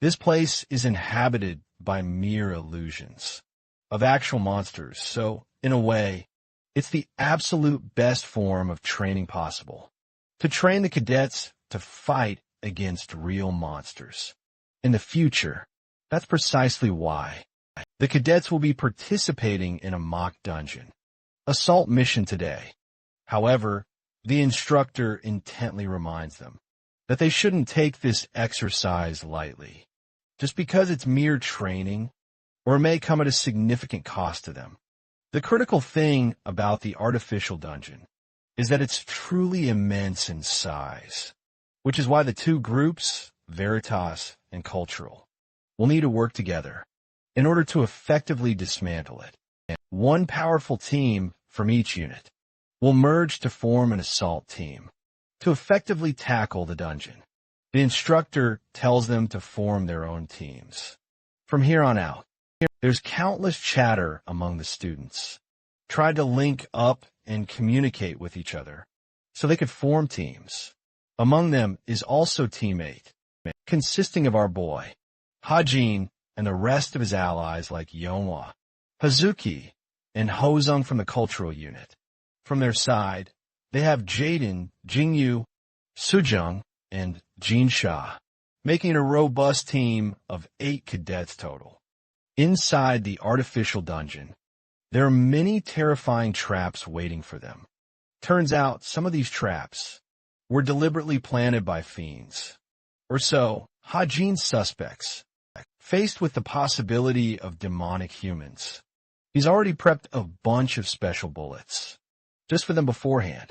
This place is inhabited by mere illusions of actual monsters, so, in a way, it's the absolute best form of training possible, to train the cadets to fight against real monsters. In the future, that's precisely why the cadets will be participating in a mock dungeon assault mission today. However, the instructor intently reminds them that they shouldn't take this exercise lightly, just because it's mere training, or it may come at a significant cost to them. The critical thing about the artificial dungeon is that it's truly immense in size, which is why the two groups, Veritas and Cultural, will need to work together in order to effectively dismantle it. One powerful team from each unit will merge to form an assault team to effectively tackle the dungeon. The instructor tells them to form their own teams. From here on out, there's countless chatter among the students, trying to link up and communicate with each other so they could form teams. Among them is also teammate, consisting of our boy, Ha-jin, and the rest of his allies like Yonhwa, Hazuki, and Hozung from the cultural unit. From their side, they have Jaden, Jingyu, Sujung, and Jinsha, making it a robust team of 8 cadets total. Inside the artificial dungeon, there are many terrifying traps waiting for them. Turns out some of these traps were deliberately planted by fiends, or so Ha-jin's suspects. Faced with the possibility of demonic humans, he's already prepped a bunch of special bullets, just for them beforehand.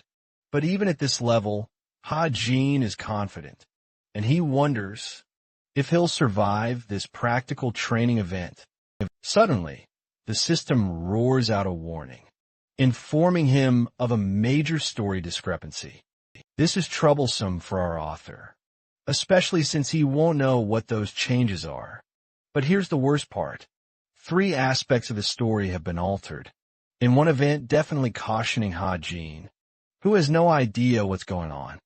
But even at this level, Ha-jin is confident, and he wonders if he'll survive this practical training event. Suddenly, the system roars out a warning, informing him of a major story discrepancy. This is troublesome for our author, especially since he won't know what those changes are. But here's the worst part. 3 aspects of the story have been altered. In one event, definitely cautioning Ha-jin, who has no idea what's going on,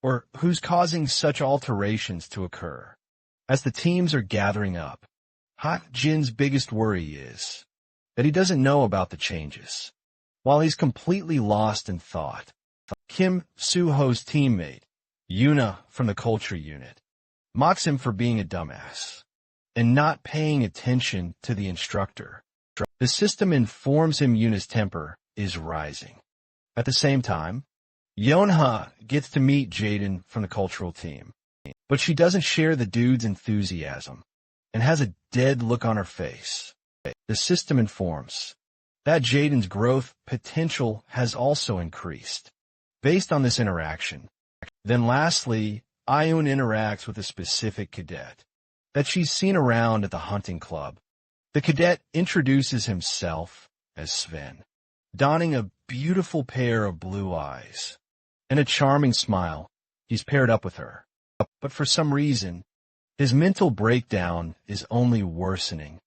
or who's causing such alterations to occur. As the teams are gathering up, Ha-jin's biggest worry is that he doesn't know about the changes, while he's completely lost in thought. Kim Suho's teammate, Yuna from the culture unit, mocks him for being a dumbass and not paying attention to the instructor. The system informs him Yuna's temper is rising. At the same time, Yonha gets to meet Jaden from the cultural team, but she doesn't share the dude's enthusiasm and has a dead look on her face. The system informs that Jaden's growth potential has also increased based on this interaction. Then lastly, Ayun interacts with a specific cadet that she's seen around at the hunting club. The cadet introduces himself as Sven, donning a beautiful pair of blue eyes and a charming smile. He's paired up with her, but for some reason, his mental breakdown is only worsening,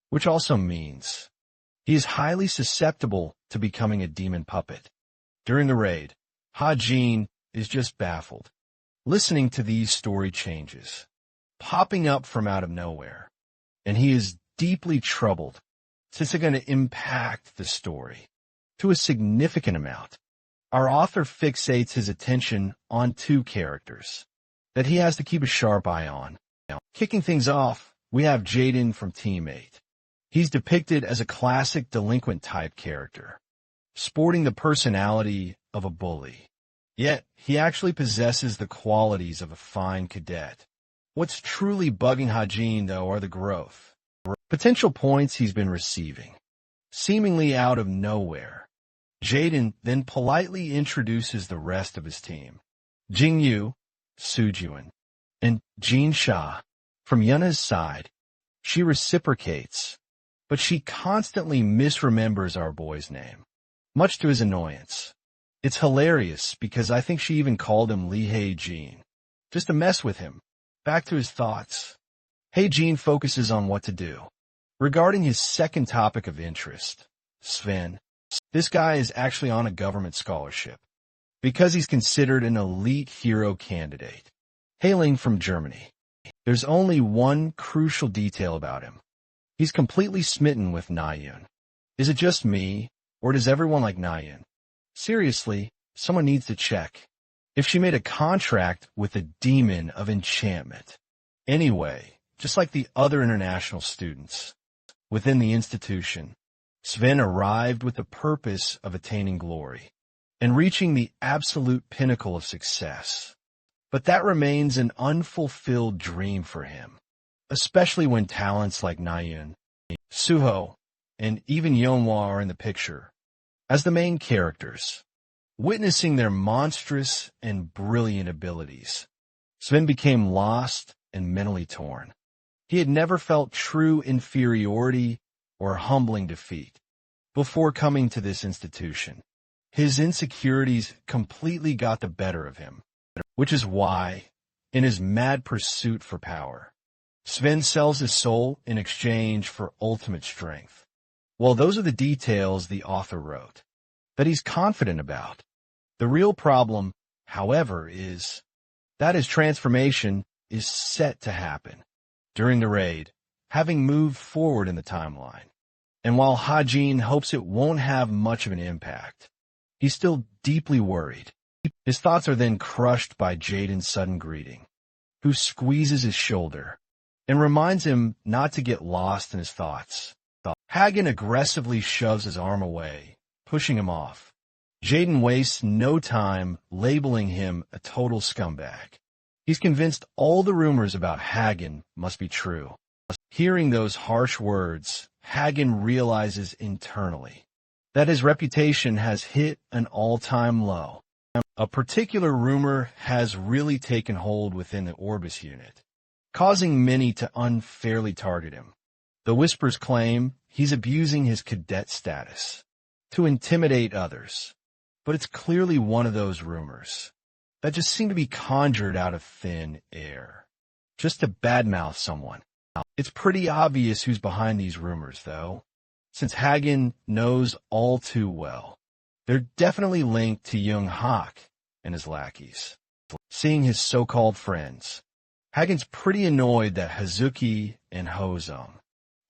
which also means he is highly susceptible to becoming a demon puppet. During the raid, Ha-Jin is just baffled, listening to these story changes, popping up from out of nowhere, and he is deeply troubled since they're going to impact the story to a significant amount. Our author fixates his attention on two characters that he has to keep a sharp eye on. Now, kicking things off, we have Jaden from Team 8. He's depicted as a classic delinquent type character, sporting the personality of a bully. Yet, he actually possesses the qualities of a fine cadet. What's truly bugging Ha-Jin, though, are the growth potential points he's been receiving, seemingly out of nowhere. Jaden then politely introduces the rest of his team. Jingyu, Sujuan, and Jin Sha. From Yuna's side, she reciprocates, but she constantly misremembers our boy's name, much to his annoyance. It's hilarious because I think she even called him Lee Hae-Jin, just to mess with him. Back to his thoughts. Hae-Jin focuses on what to do. Regarding his second topic of interest, Sven, this guy is actually on a government scholarship because he's considered an elite hero candidate, hailing from Germany. There's only one crucial detail about him. He's completely smitten with Nayun. Is it just me, or does everyone like Nayun? Seriously, someone needs to check if she made a contract with a demon of enchantment. Anyway, just like the other international students within the institution, Sven arrived with the purpose of attaining glory and reaching the absolute pinnacle of success. But that remains an unfulfilled dream for him, especially when talents like Nayun, Suho, and even Yeonhwa are in the picture as the main characters. Witnessing their monstrous and brilliant abilities, Sven became lost and mentally torn. He had never felt true inferiority or humbling defeat before coming to this institution. His insecurities completely got the better of him, which is why, in his mad pursuit for power, Sven sells his soul in exchange for ultimate strength. Well, those are the details the author wrote that he's confident about. The real problem, however, is that his transformation is set to happen during the raid, having moved forward in the timeline. And while Ha-Jin hopes it won't have much of an impact, he's still deeply worried. His thoughts are then crushed by Jaden's sudden greeting, who squeezes his shoulder and reminds him not to get lost in his thoughts. Hagen aggressively shoves his arm away, pushing him off. Jaden wastes no time labeling him a total scumbag. He's convinced all the rumors about Hagen must be true. Hearing those harsh words, Hagen realizes internally that his reputation has hit an all-time low. A particular rumor has really taken hold within the Orbis unit, causing many to unfairly target him. The whispers claim he's abusing his cadet status to intimidate others, but it's clearly one of those rumors that just seem to be conjured out of thin air, just to badmouth someone. It's pretty obvious who's behind these rumors, though, since Hagen knows all too well. They're definitely linked to Young Hak and his lackeys. Seeing his so-called friends, Hagen's pretty annoyed that Hazuki and Hozum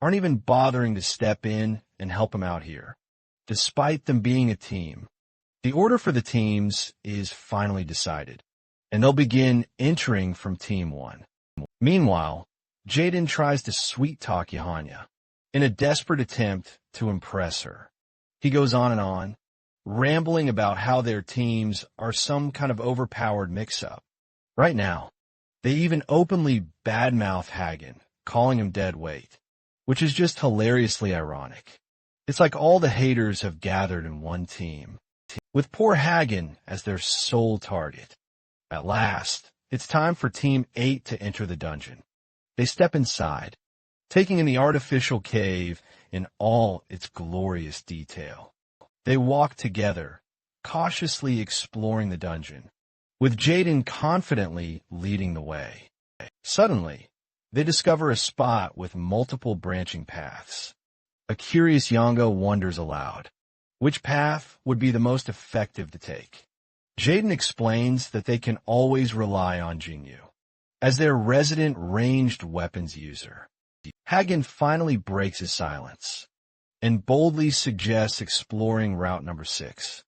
aren't even bothering to step in and help him out here, despite them being a team. The order for the teams is finally decided, and they'll begin entering from Team 1. Meanwhile, Jaden tries to sweet-talk Yahanya in a desperate attempt to impress her. He goes on and on, rambling about how their teams are some kind of overpowered mix-up. Right now, they even openly badmouth Hagen, calling him dead weight, which is just hilariously ironic. It's like all the haters have gathered in one team, with poor Hagen as their sole target. At last, it's time for Team 8 to enter the dungeon. They step inside, taking in the artificial cave in all its glorious detail. They walk together, cautiously exploring the dungeon, with Jaden confidently leading the way. Suddenly, they discover a spot with multiple branching paths. A curious Yongo wonders aloud, which path would be the most effective to take? Jaden explains that they can always rely on Jinyu as their resident ranged weapons user. Hagen finally breaks his silence and boldly suggests exploring route number 6.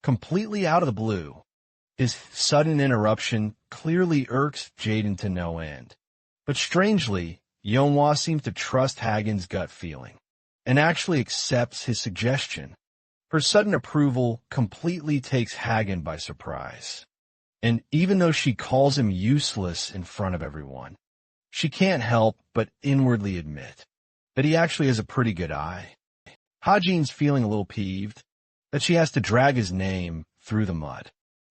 Completely out of the blue, his sudden interruption clearly irks Jaden to no end. But strangely, Yeonhwa seems to trust Hagen's gut feeling and actually accepts his suggestion. Her sudden approval completely takes Hagen by surprise. And even though she calls him useless in front of everyone, she can't help but inwardly admit that he actually has a pretty good eye. Hajin's feeling a little peeved that she has to drag his name through the mud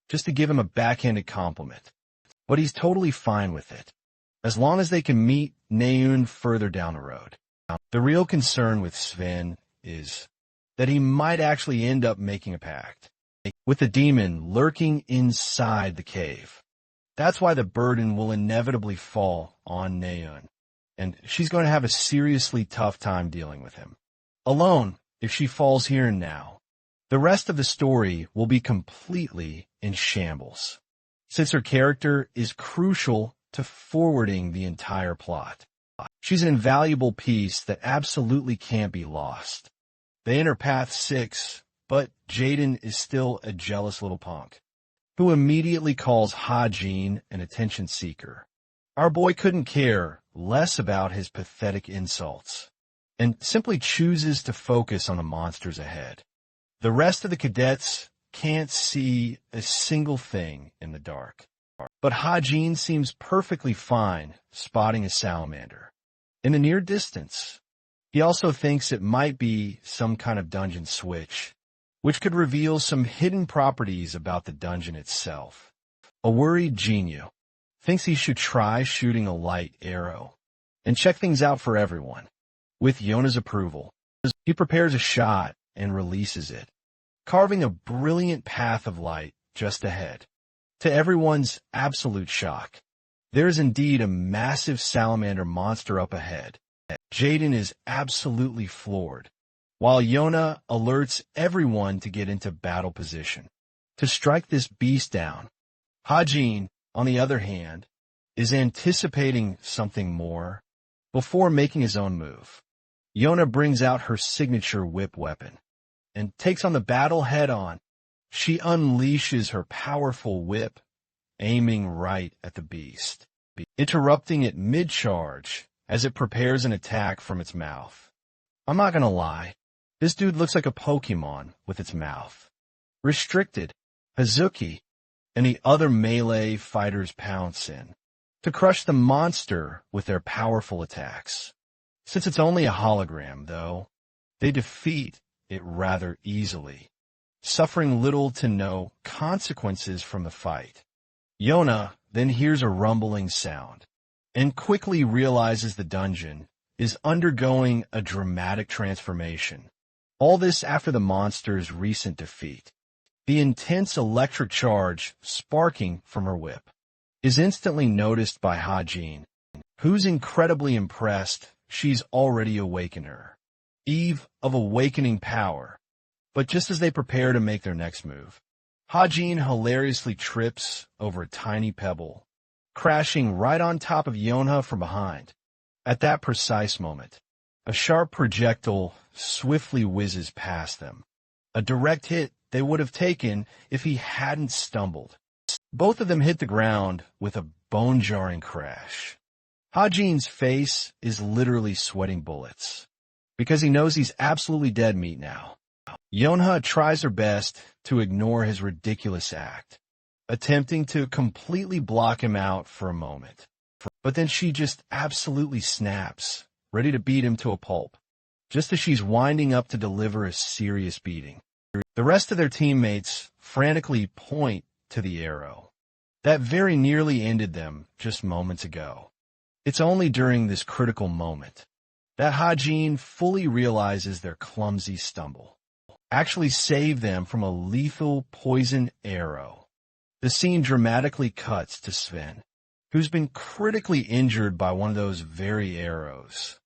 just to give him a backhanded compliment, but he's totally fine with it, as long as they can meet Naeun further down the road. The real concern with Sven is that he might actually end up making a pact with the demon lurking inside the cave. That's why the burden will inevitably fall on Naeun, and she's going to have a seriously tough time dealing with him. Alone, if she falls here and now, the rest of the story will be completely in shambles, since her character is crucial to forwarding the entire plot. She's an invaluable piece that absolutely can't be lost. They enter Path 6, but Jaden is still a jealous little punk, who immediately calls Hajin an attention seeker. Our boy couldn't care less about his pathetic insults, and simply chooses to focus on the monsters ahead. The rest of the cadets can't see a single thing in the dark, but Hajin seems perfectly fine spotting a salamander in the near distance. He also thinks it might be some kind of dungeon switch, which could reveal some hidden properties about the dungeon itself. A worried Jinyu thinks he should try shooting a light arrow and check things out for everyone. With Yona's approval, he prepares a shot and releases it, carving a brilliant path of light just ahead. To everyone's absolute shock, there is indeed a massive salamander monster up ahead. Jaden is absolutely floored, while Yona alerts everyone to get into battle position to strike this beast down. Hajin, on the other hand, is anticipating something more before making his own move. Yona brings out her signature whip weapon and takes on the battle head-on. She unleashes her powerful whip, aiming right at the beast, interrupting it mid-charge as it prepares an attack from its mouth. I'm not gonna lie, this dude looks like a Pokemon with its mouth. Restricted, Hazuki, and the other melee fighters pounce in to crush the monster with their powerful attacks. Since it's only a hologram, though, they defeat it rather easily, suffering little to no consequences from the fight. Yona then hears a rumbling sound and quickly realizes the dungeon is undergoing a dramatic transformation. All this after the monster's recent defeat. The intense electric charge sparking from her whip is instantly noticed by Hajin, who's incredibly impressed she's already awakened her. Eve of awakening power. But just as they prepare to make their next move, Hajin hilariously trips over a tiny pebble, crashing right on top of Yonha from behind. At that precise moment, a sharp projectile swiftly whizzes past them, a direct hit they would have taken if he hadn't stumbled. Both of them hit the ground with a bone-jarring crash. Hajin's face is literally sweating bullets, because he knows he's absolutely dead meat now. Yonha tries her best to ignore his ridiculous act, attempting to completely block him out for a moment. But then she just absolutely snaps, ready to beat him to a pulp, just as she's winding up to deliver a serious beating. The rest of their teammates frantically point to the arrow that very nearly ended them just moments ago. It's only during this critical moment that Hajin fully realizes their clumsy stumble actually saved them from a lethal poison arrow. The scene dramatically cuts to Sven, who's been critically injured by one of those very arrows,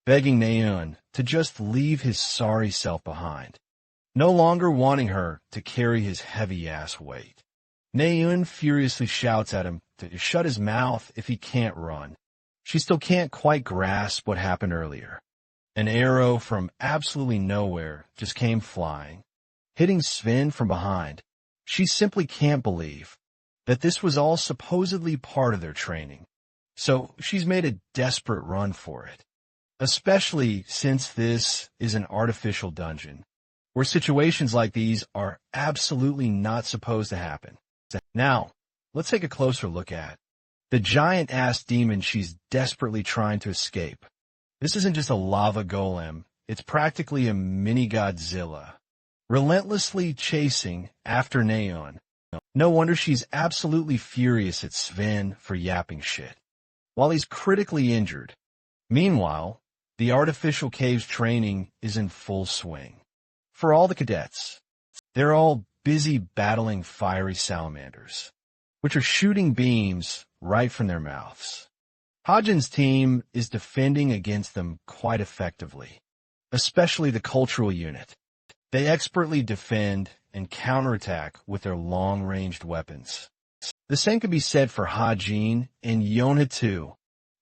begging Naeun to just leave his sorry self behind, no longer wanting her to carry his heavy-ass weight. Naeun furiously shouts at him to shut his mouth if he can't run. She still can't quite grasp what happened earlier. An arrow from absolutely nowhere just came flying, hitting Sven from behind. She simply can't believe that this was all supposedly part of their training. So she's made a desperate run for it, especially since this is an artificial dungeon, where situations like these are absolutely not supposed to happen. Now, let's take a closer look at the giant-ass demon she's desperately trying to escape. This isn't just a lava golem, it's practically a mini-Godzilla, relentlessly chasing after Naeun. No wonder she's absolutely furious at Sven for yapping shit, while he's critically injured. Meanwhile, the artificial cave's training is in full swing. For all the cadets, they're all busy battling fiery salamanders, which are shooting beams right from their mouths. Hajin's team is defending against them quite effectively, especially the cultural unit. They expertly defend and counterattack with their long-ranged weapons. The same can be said for Hajin and Yonha too,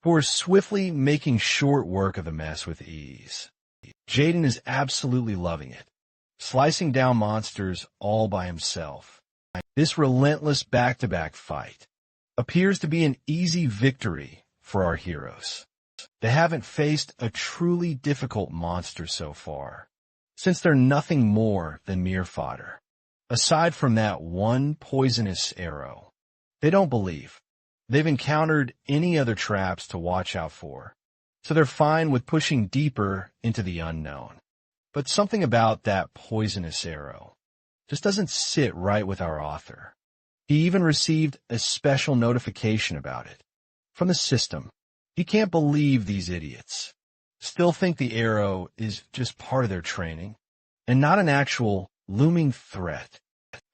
who are swiftly making short work of the mess with ease. Jaden is absolutely loving it, slicing down monsters all by himself. This relentless back-to-back fight appears to be an easy victory for our heroes. They haven't faced a truly difficult monster so far, since they're nothing more than mere fodder. Aside from that one poisonous arrow, they don't believe they've encountered any other traps to watch out for, so they're fine with pushing deeper into the unknown. But something about that poisonous arrow just doesn't sit right with our author. He even received a special notification about it from the system. He can't believe these idiots still think the arrow is just part of their training and not an actual looming threat.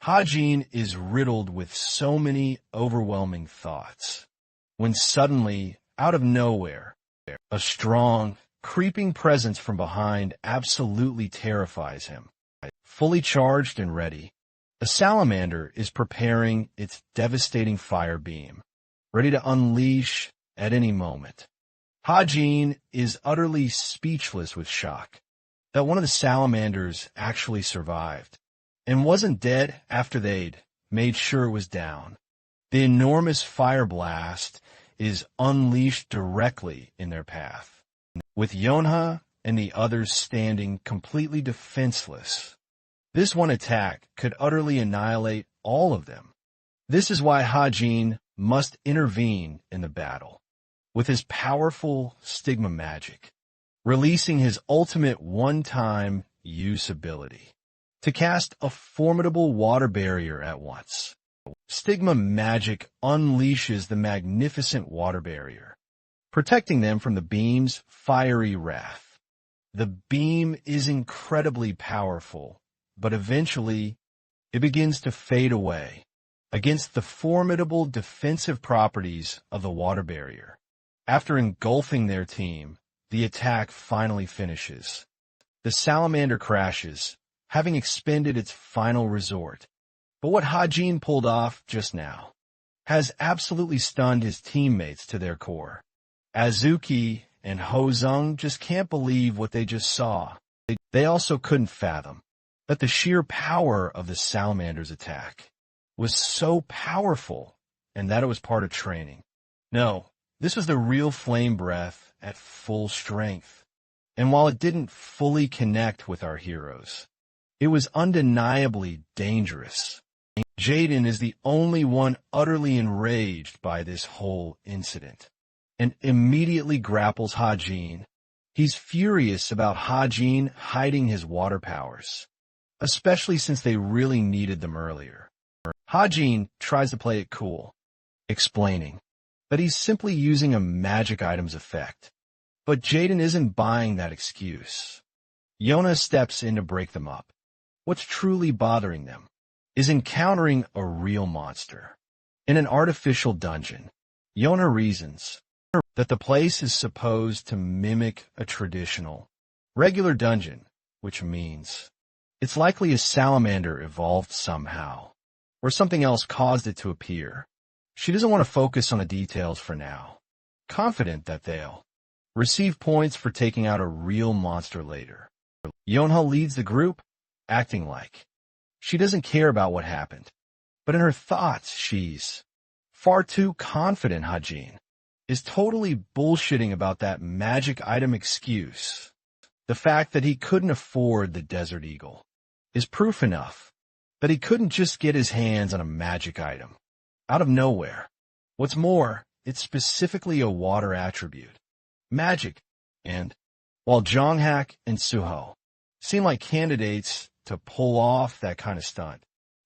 Hajin is riddled with so many overwhelming thoughts when suddenly, out of nowhere, a strong, creeping presence from behind absolutely terrifies him. Fully charged and ready, a salamander is preparing its devastating fire beam, ready to unleash at any moment. Hajin is utterly speechless with shock that one of the salamanders actually survived and wasn't dead after they'd made sure it was down. The enormous fire blast is unleashed directly in their path, with Yonha and the others standing completely defenseless. This one attack could utterly annihilate all of them. This is why Hajin must intervene in the battle with his powerful stigma magic, releasing his ultimate one-time use ability to cast a formidable water barrier at once. Stigma magic unleashes the magnificent water barrier, protecting them from the beam's fiery wrath. The beam is incredibly powerful, but eventually it begins to fade away against the formidable defensive properties of the water barrier. After engulfing their team, the attack finally finishes. The salamander crashes, having expended its final resort. But what Hajin pulled off just now has absolutely stunned his teammates to their core. Azuki and Hozung just can't believe what they just saw. They also couldn't fathom that the sheer power of the salamander's attack was so powerful and that it was part of training. No, this was the real flame breath at full strength. And while it didn't fully connect with our heroes, It was undeniably dangerous. Jaden is the only one utterly enraged by this whole incident, and immediately grapples Hajin. He's furious about Hajin hiding his water powers, especially since they really needed them earlier. Hajin tries to play it cool, explaining that he's simply using a magic item's effect. But Jaden isn't buying that excuse. Yona steps in to break them up. What's truly bothering them is encountering a real monster in an artificial dungeon. Yona reasons that the place is supposed to mimic a traditional, regular dungeon, which means it's likely a salamander evolved somehow, or something else caused it to appear. She doesn't want to focus on the details for now, confident that they'll receive points for taking out a real monster later. Yonha leads the group, acting like she doesn't care about what happened. But in her thoughts, she's far too confident Hajin is totally bullshitting about that magic item excuse. The fact that he couldn't afford the Desert Eagle is proof enough that he couldn't just get his hands on a magic item out of nowhere. What's more, it's specifically a water attribute, magic, and while Jonghak and Suho seem like candidates to pull off that kind of stunt,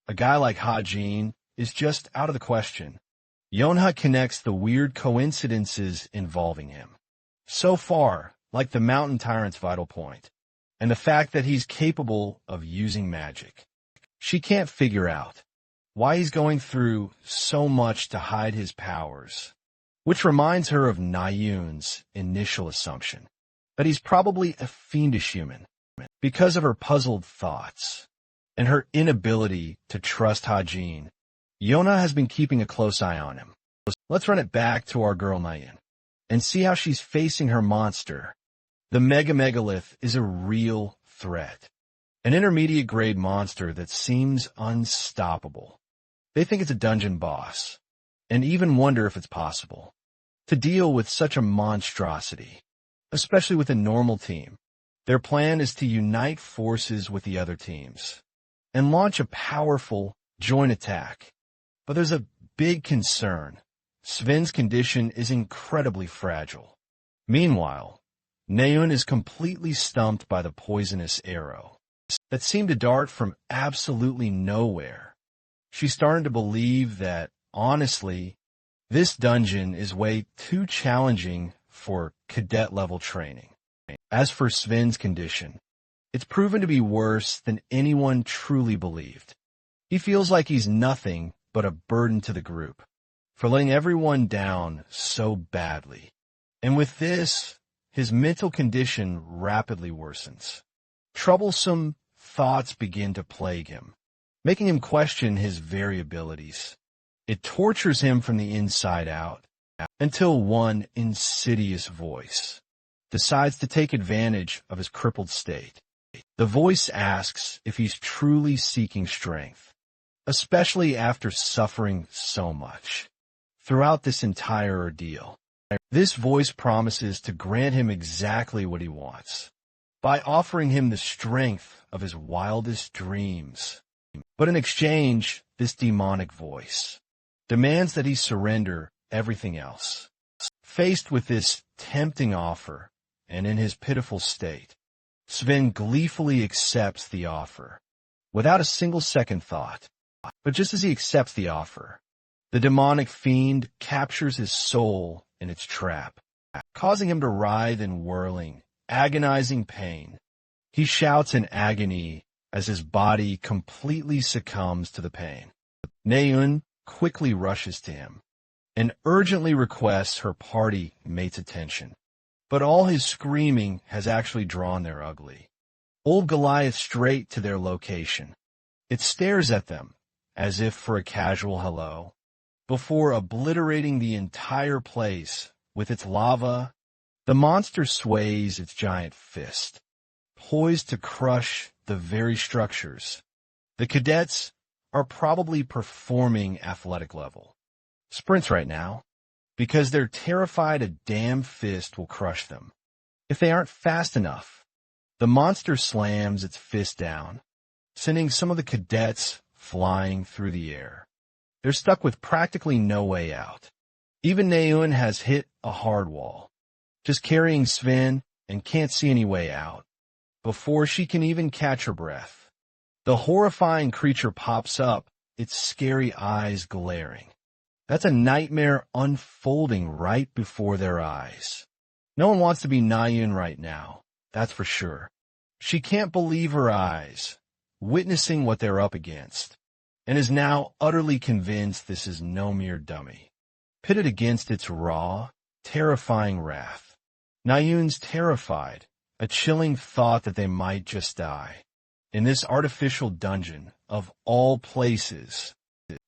a guy like Hajin is just out of the question. Yonha connects the weird coincidences involving him, so far like the Mountain Tyrant's vital point, and the fact that he's capable of using magic. She can't figure out why he's going through so much to hide his powers, which reminds her of Nayun's initial assumption that he's probably a fiendish human. Because of her puzzled thoughts and her inability to trust Hajin, Yona has been keeping a close eye on him. Let's run it back to our girl Nayun and see how she's facing her monster. The Mega Megalith is a real threat, an intermediate grade monster that seems unstoppable. They think it's a dungeon boss, and even wonder if it's possible to deal with such a monstrosity, especially with a normal team. Their plan is to unite forces with the other teams and launch a powerful joint attack. But there's a big concern. Sven's condition is incredibly fragile. Meanwhile, Nayun is completely stumped by the poisonous arrow that seemed to dart from absolutely nowhere. She's starting to believe that, honestly, this dungeon is way too challenging for cadet-level training. As for Sven's condition, it's proven to be worse than anyone truly believed. He feels like he's nothing but a burden to the group for letting everyone down so badly. And with this, his mental condition rapidly worsens. Troublesome thoughts begin to plague him, making him question his very abilities. It tortures him from the inside out until one insidious voice decides to take advantage of his crippled state. The voice asks if he's truly seeking strength, especially after suffering so much throughout this entire ordeal. This voice promises to grant him exactly what he wants by offering him the strength of his wildest dreams. But in exchange, this demonic voice demands that he surrender everything else. Faced with this tempting offer, and in his pitiful state, Sven gleefully accepts the offer, without a single second thought. But just as he accepts the offer, the demonic fiend captures his soul in its trap, causing him to writhe in whirling, agonizing pain. He shouts in agony as his body completely succumbs to the pain. Nayun quickly rushes to him and urgently requests her party mate's attention. But all his screaming has actually drawn their ugly old Goliath straight to their location. It stares at them as if for a casual hello, before obliterating the entire place with its lava. The monster sways its giant fist, poised to crush the very structures. The cadets are probably performing athletic level sprints right now, because they're terrified a damn fist will crush them. If they aren't fast enough, the monster slams its fist down, sending some of the cadets flying through the air. They're stuck with practically no way out. Even Naeun has hit a hard wall, just carrying Sven and can't see any way out. Before she can even catch her breath, the horrifying creature pops up, its scary eyes glaring. That's a nightmare unfolding right before their eyes. No one wants to be Naeun right now, that's for sure. She can't believe her eyes, witnessing what they're up against, and is now utterly convinced this is no mere dummy. Pitted against its raw, terrifying wrath, Naeun's terrified, a chilling thought that they might just die. In this artificial dungeon, of all places,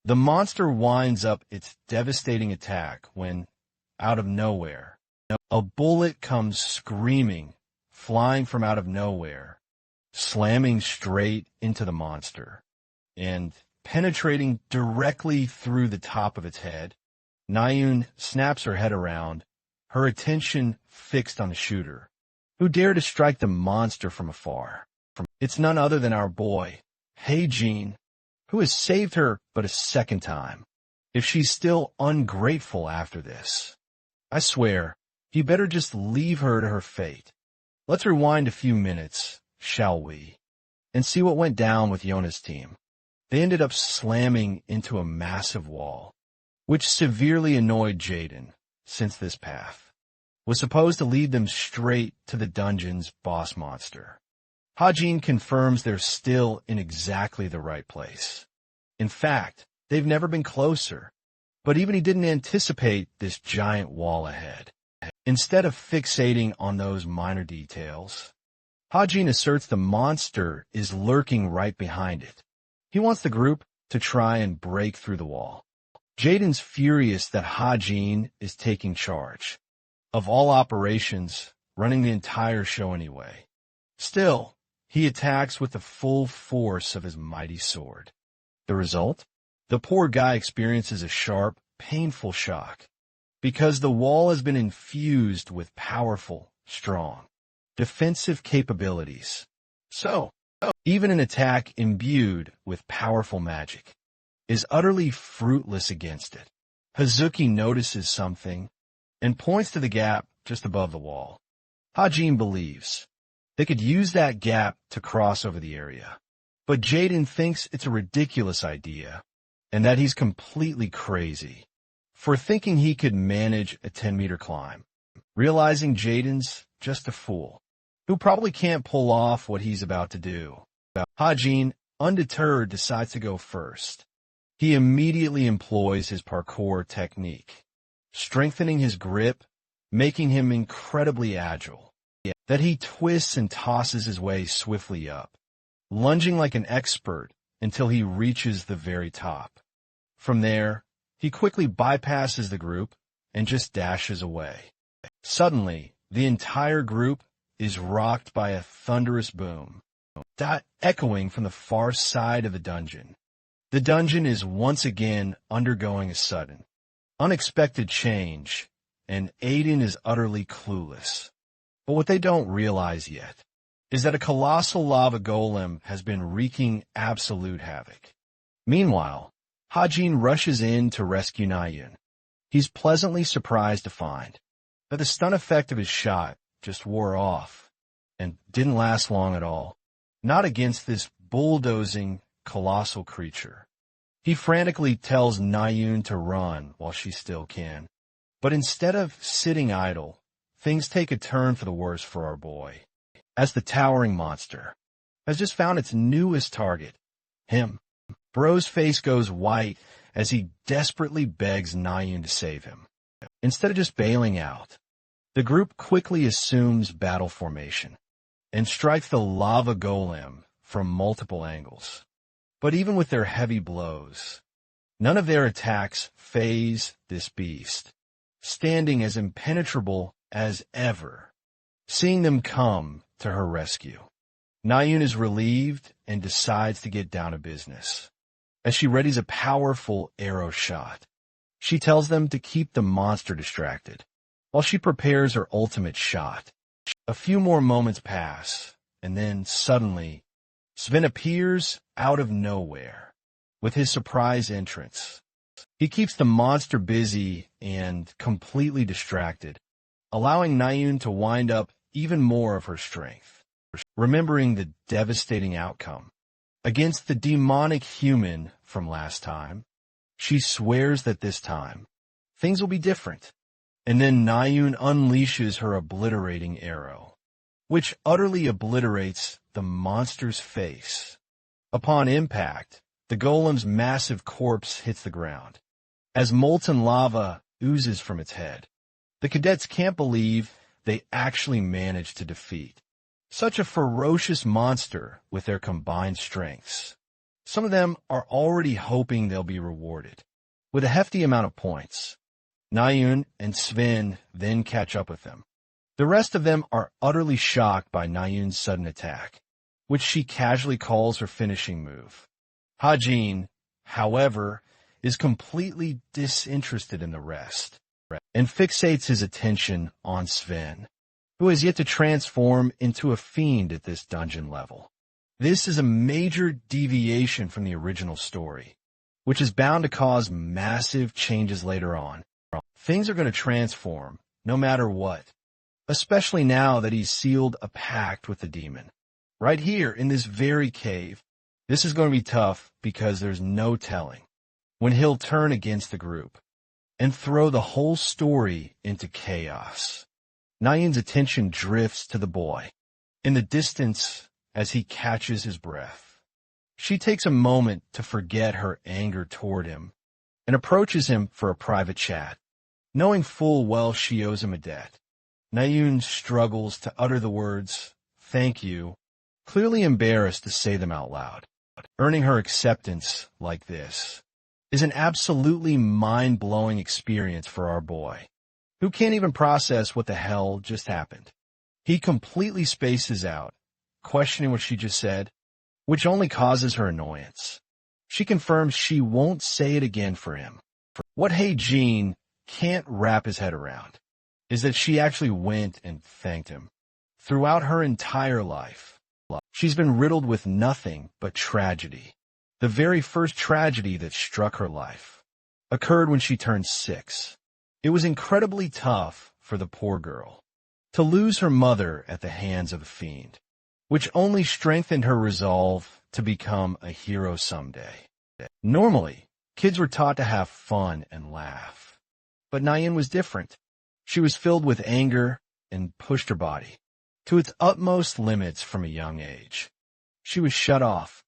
the monster winds up its devastating attack when, out of nowhere, a bullet comes screaming, flying from out of nowhere, slamming straight into the monster, and penetrating directly through the top of its head. Naeun snaps her head around, her attention fixed on the shooter, who dared to strike the monster from afar. It's none other than our boy, Hae-jin, who has saved her but a second time. If she's still ungrateful after this, I swear, you better just leave her to her fate. Let's rewind a few minutes, shall we, and see what went down with Yona's team. They ended up slamming into a massive wall, which severely annoyed Jaden, since this path was supposed to lead them straight to the dungeon's boss monster. Hae-jin confirms they're still in exactly the right place. In fact, they've never been closer, but even he didn't anticipate this giant wall ahead. Instead of fixating on those minor details, Hae-jin asserts the monster is lurking right behind it. He wants the group to try and break through the wall. Jaden's furious that Hae-jin is taking charge of all operations, running the entire show anyway. Still, he attacks with the full force of his mighty sword. The result? The poor guy experiences a sharp, painful shock, because the wall has been infused with powerful, strong, defensive capabilities. So, even an attack imbued with powerful magic is utterly fruitless against it. Hazuki notices something and points to the gap just above the wall. Hae-jin believes they could use that gap to cross over the area, but Jaden thinks it's a ridiculous idea and that he's completely crazy for thinking he could manage a 10-meter climb, realizing Jaden's just a fool who probably can't pull off what he's about to do. Hae-jin, undeterred, decides to go first. He immediately employs his parkour technique, strengthening his grip, making him incredibly agile. That he twists and tosses his way swiftly up, lunging like an expert until he reaches the very top. From there, he quickly bypasses the group and just dashes away. Suddenly, the entire group is rocked by a thunderous boom, echoing from the far side of the dungeon. The dungeon is once again undergoing a sudden, unexpected change, and Aiden is utterly clueless. But what they don't realize yet is that a colossal lava golem has been wreaking absolute havoc. Meanwhile, Hae-jin rushes in to rescue Naeun. He's pleasantly surprised to find that the stun effect of his shot just wore off and didn't last long at all. Not against this bulldozing, colossal creature. He frantically tells Naeun to run while she still can. But instead of sitting idle, things take a turn for the worse for our boy, as the towering monster has just found its newest target, him. Bro's face goes white as he desperately begs Naeun to save him. Instead of just bailing out, the group quickly assumes battle formation and strikes the lava golem from multiple angles. But even with their heavy blows, none of their attacks faze this beast, standing as impenetrable as ever. Seeing them come to her rescue, Naeun is relieved and decides to get down to business. As she readies a powerful arrow shot, she tells them to keep the monster distracted while she prepares her ultimate shot. A few more moments pass, and then suddenly, Sven appears out of nowhere with his surprise entrance. He keeps the monster busy and completely distracted, allowing Nayun to wind up even more of her strength. Remembering the devastating outcome against the demonic human from last time, she swears that this time, things will be different. And then Nayun unleashes her obliterating arrow, which utterly obliterates the monster's face. Upon impact, the golem's massive corpse hits the ground. As molten lava oozes from its head, the cadets can't believe they actually managed to defeat such a ferocious monster with their combined strengths. Some of them are already hoping they'll be rewarded with a hefty amount of points. Nayun and Sven then catch up with them. The rest of them are utterly shocked by Nayun's sudden attack, which she casually calls her finishing move. Hajin, however, is completely disinterested in the rest and fixates his attention on Sven, who has yet to transform into a fiend at this dungeon level. This is a major deviation from the original story, which is bound to cause massive changes later on. Things are going to transform, no matter what, especially now that he's sealed a pact with the demon. Right here in this very cave, this is going to be tough because there's no telling when he'll turn against the group and throw the whole story into chaos. Nayun's attention drifts to the boy in the distance as he catches his breath. She takes a moment to forget her anger toward him and approaches him for a private chat, knowing full well she owes him a debt. Nayun struggles to utter the words, "Thank you," clearly embarrassed to say them out loud. Earning her acceptance like this is an absolutely mind-blowing experience for our boy, who can't even process what the hell just happened. He completely spaces out, questioning what she just said, which only causes her annoyance. She confirms she won't say it again for him. What Hajin can't wrap his head around is that she actually went and thanked him. Throughout her entire life, she's been riddled with nothing but tragedy. The very first tragedy that struck her life occurred when she turned 6. It was incredibly tough for the poor girl to lose her mother at the hands of a fiend, which only strengthened her resolve to become a hero someday. Normally, kids were taught to have fun and laugh, but Nayun was different. She was filled with anger and pushed her body to its utmost limits from a young age. She was shut off,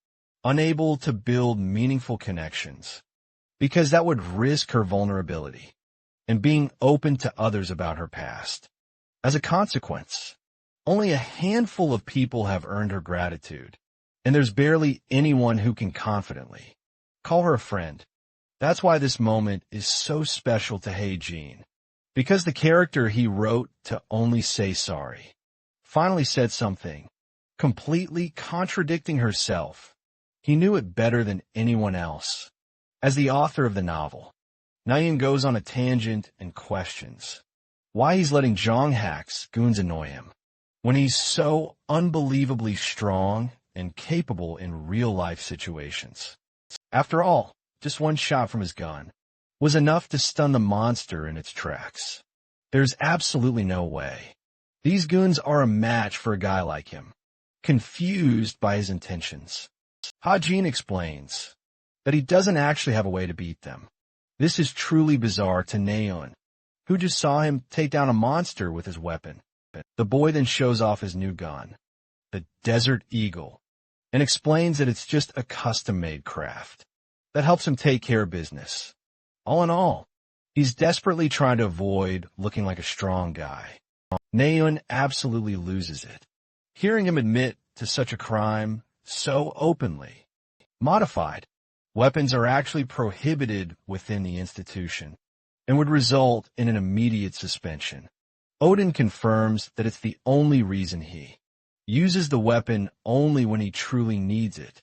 unable to build meaningful connections, because that would risk her vulnerability and being open to others about her past. As a consequence, only a handful of people have earned her gratitude, and there's barely anyone who can confidently call her a friend. That's why this moment is so special to Hajin, because the character he wrote to only say sorry finally said something, completely contradicting herself. He knew it better than anyone else. As the author of the novel, Nayun goes on a tangent and questions why he's letting Jonghak's goons annoy him when he's so unbelievably strong and capable in real-life situations. After all, just one shot from his gun was enough to stun the monster in its tracks. There's absolutely no way these goons are a match for a guy like him, confused by his intentions. Hajin explains that he doesn't actually have a way to beat them. This is truly bizarre to Nayun, who just saw him take down a monster with his weapon. The boy then shows off his new gun, the Desert Eagle, and explains that it's just a custom-made craft that helps him take care of business. All in all, he's desperately trying to avoid looking like a strong guy. Nayun absolutely loses it, hearing him admit to such a crime so openly. Modified weapons are actually prohibited within the institution and would result in an immediate suspension. Odin confirms that it's the only reason he uses the weapon only when he truly needs it.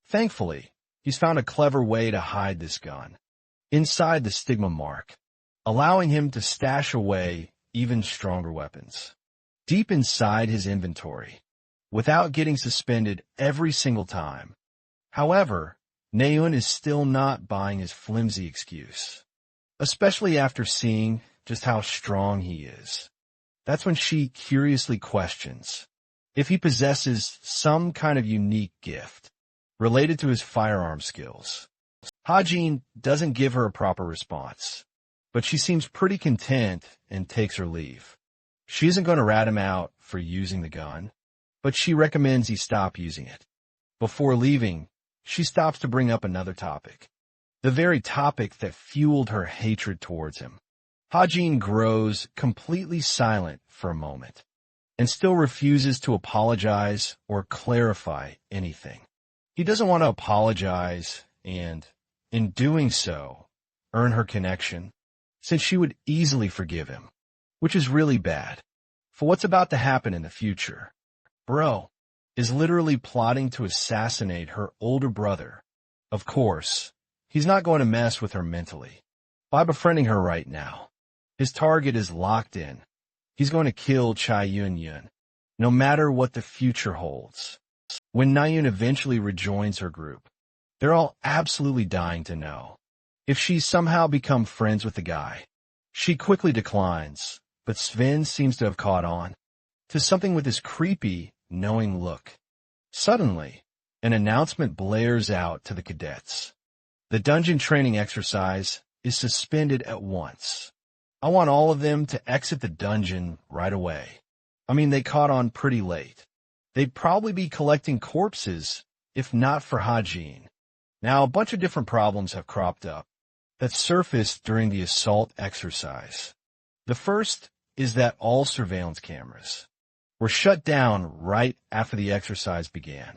Thankfully, he's found a clever way to hide this gun inside the stigma mark, allowing him to stash away even stronger weapons deep inside his inventory, without getting suspended every single time. However, Naeun is still not buying his flimsy excuse, especially after seeing just how strong he is. That's when she curiously questions if he possesses some kind of unique gift related to his firearm skills. Hajin doesn't give her a proper response, but she seems pretty content and takes her leave. She isn't going to rat him out for using the gun, but she recommends he stop using it. Before leaving, she stops to bring up another topic, the very topic that fueled her hatred towards him. Hajin grows completely silent for a moment and still refuses to apologize or clarify anything. He doesn't want to apologize and, in doing so, earn her connection, since she would easily forgive him, which is really bad. For what's about to happen in the future, Bro is literally plotting to assassinate her older brother. Of course, he's not going to mess with her mentally by befriending her right now. His target is locked in. He's going to kill Chai Yun, no matter what the future holds. When Naeun eventually rejoins her group, they're all absolutely dying to know if she's somehow become friends with the guy. She quickly declines, but Sven seems to have caught on to something with his creepy, knowing look. Suddenly, an announcement blares out to the cadets. The dungeon training exercise is suspended at once. I want all of them to exit the dungeon right away. I mean, they caught on pretty late. They'd probably be collecting corpses if not for Hajin. Now, a bunch of different problems have cropped up that surfaced during the assault exercise. The first is that all surveillance cameras were shut down right after the exercise began.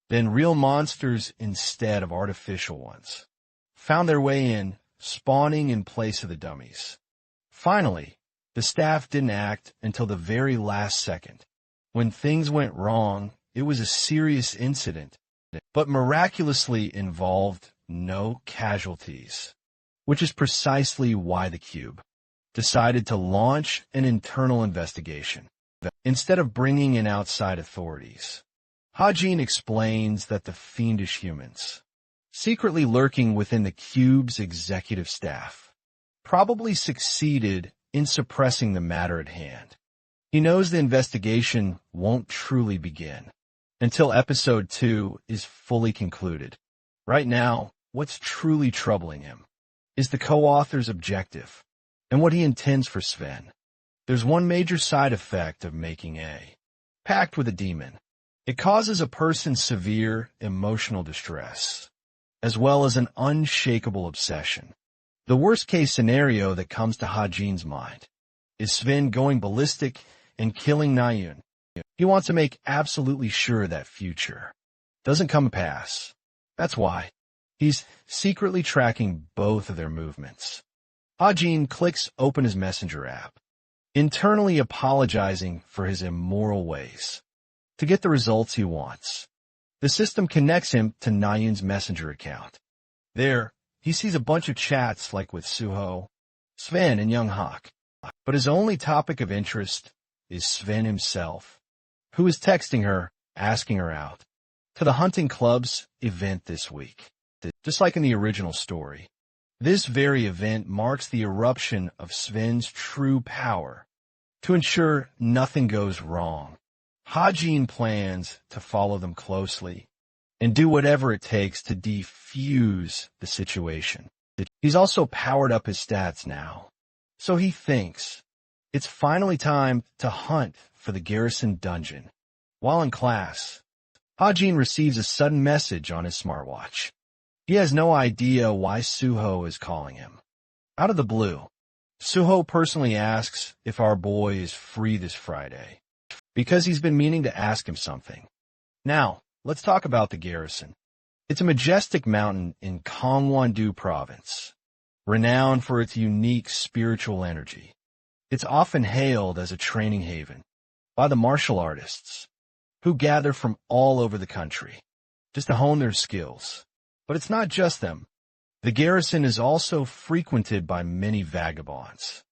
Then real monsters instead of artificial ones found their way in, spawning in place of the dummies. Finally, the staff didn't act until the very last second. When things went wrong, it was a serious incident, but miraculously involved no casualties, which is precisely why the Cube decided to launch an internal investigation instead of bringing in outside authorities. Hajin explains that the fiendish humans, secretly lurking within the Cube's executive staff, probably succeeded in suppressing the matter at hand. He knows the investigation won't truly begin until episode 2 is fully concluded. Right now, what's truly troubling him is the co-author's objective and what he intends for Sven. There's one major side effect of making a pact with a demon. It causes a person severe emotional distress, as well as an unshakable obsession. The worst-case scenario that comes to Hajin's mind is Sven going ballistic and killing Naeun. He wants to make absolutely sure that future doesn't come to pass. That's why he's secretly tracking both of their movements. Hajin clicks open his messenger app, internally apologizing for his immoral ways to get the results he wants. The system connects him to Naeun's messenger account. There, he sees a bunch of chats like with Suho, Sven, and Young Hak. But his only topic of interest is Sven himself, who is texting her, asking her out to the hunting club's event this week. Just like in the original story, this very event marks the eruption of Sven's true power to ensure nothing goes wrong. Hajin plans to follow them closely and do whatever it takes to defuse the situation. He's also powered up his stats now, so he thinks it's finally time to hunt for the garrison dungeon. While in class, Hajin receives a sudden message on his smartwatch. He has no idea why Suho is calling him. Out of the blue, Suho personally asks if our boy is free this Friday, because he's been meaning to ask him something. Now, let's talk about the garrison. It's a majestic mountain in Gangwon-do province, renowned for its unique spiritual energy. It's often hailed as a training haven by the martial artists, who gather from all over the country just to hone their skills. But it's not just them. The garrison is also frequented by many vagabonds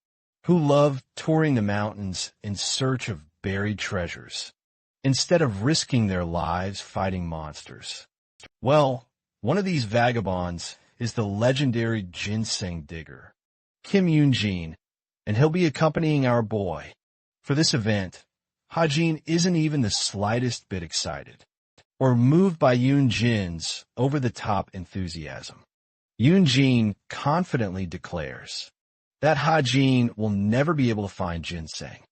who love touring the mountains in search of buried treasures. instead of risking their lives fighting monsters. Well, one of these vagabonds is the legendary ginseng digger, Kim Yoon-jin, and he'll be accompanying our boy. For this event, Ha-jin isn't even the slightest bit excited, or moved by Yoon-jin's over-the-top enthusiasm. Yoon-jin confidently declares that Ha-jin will never be able to find ginseng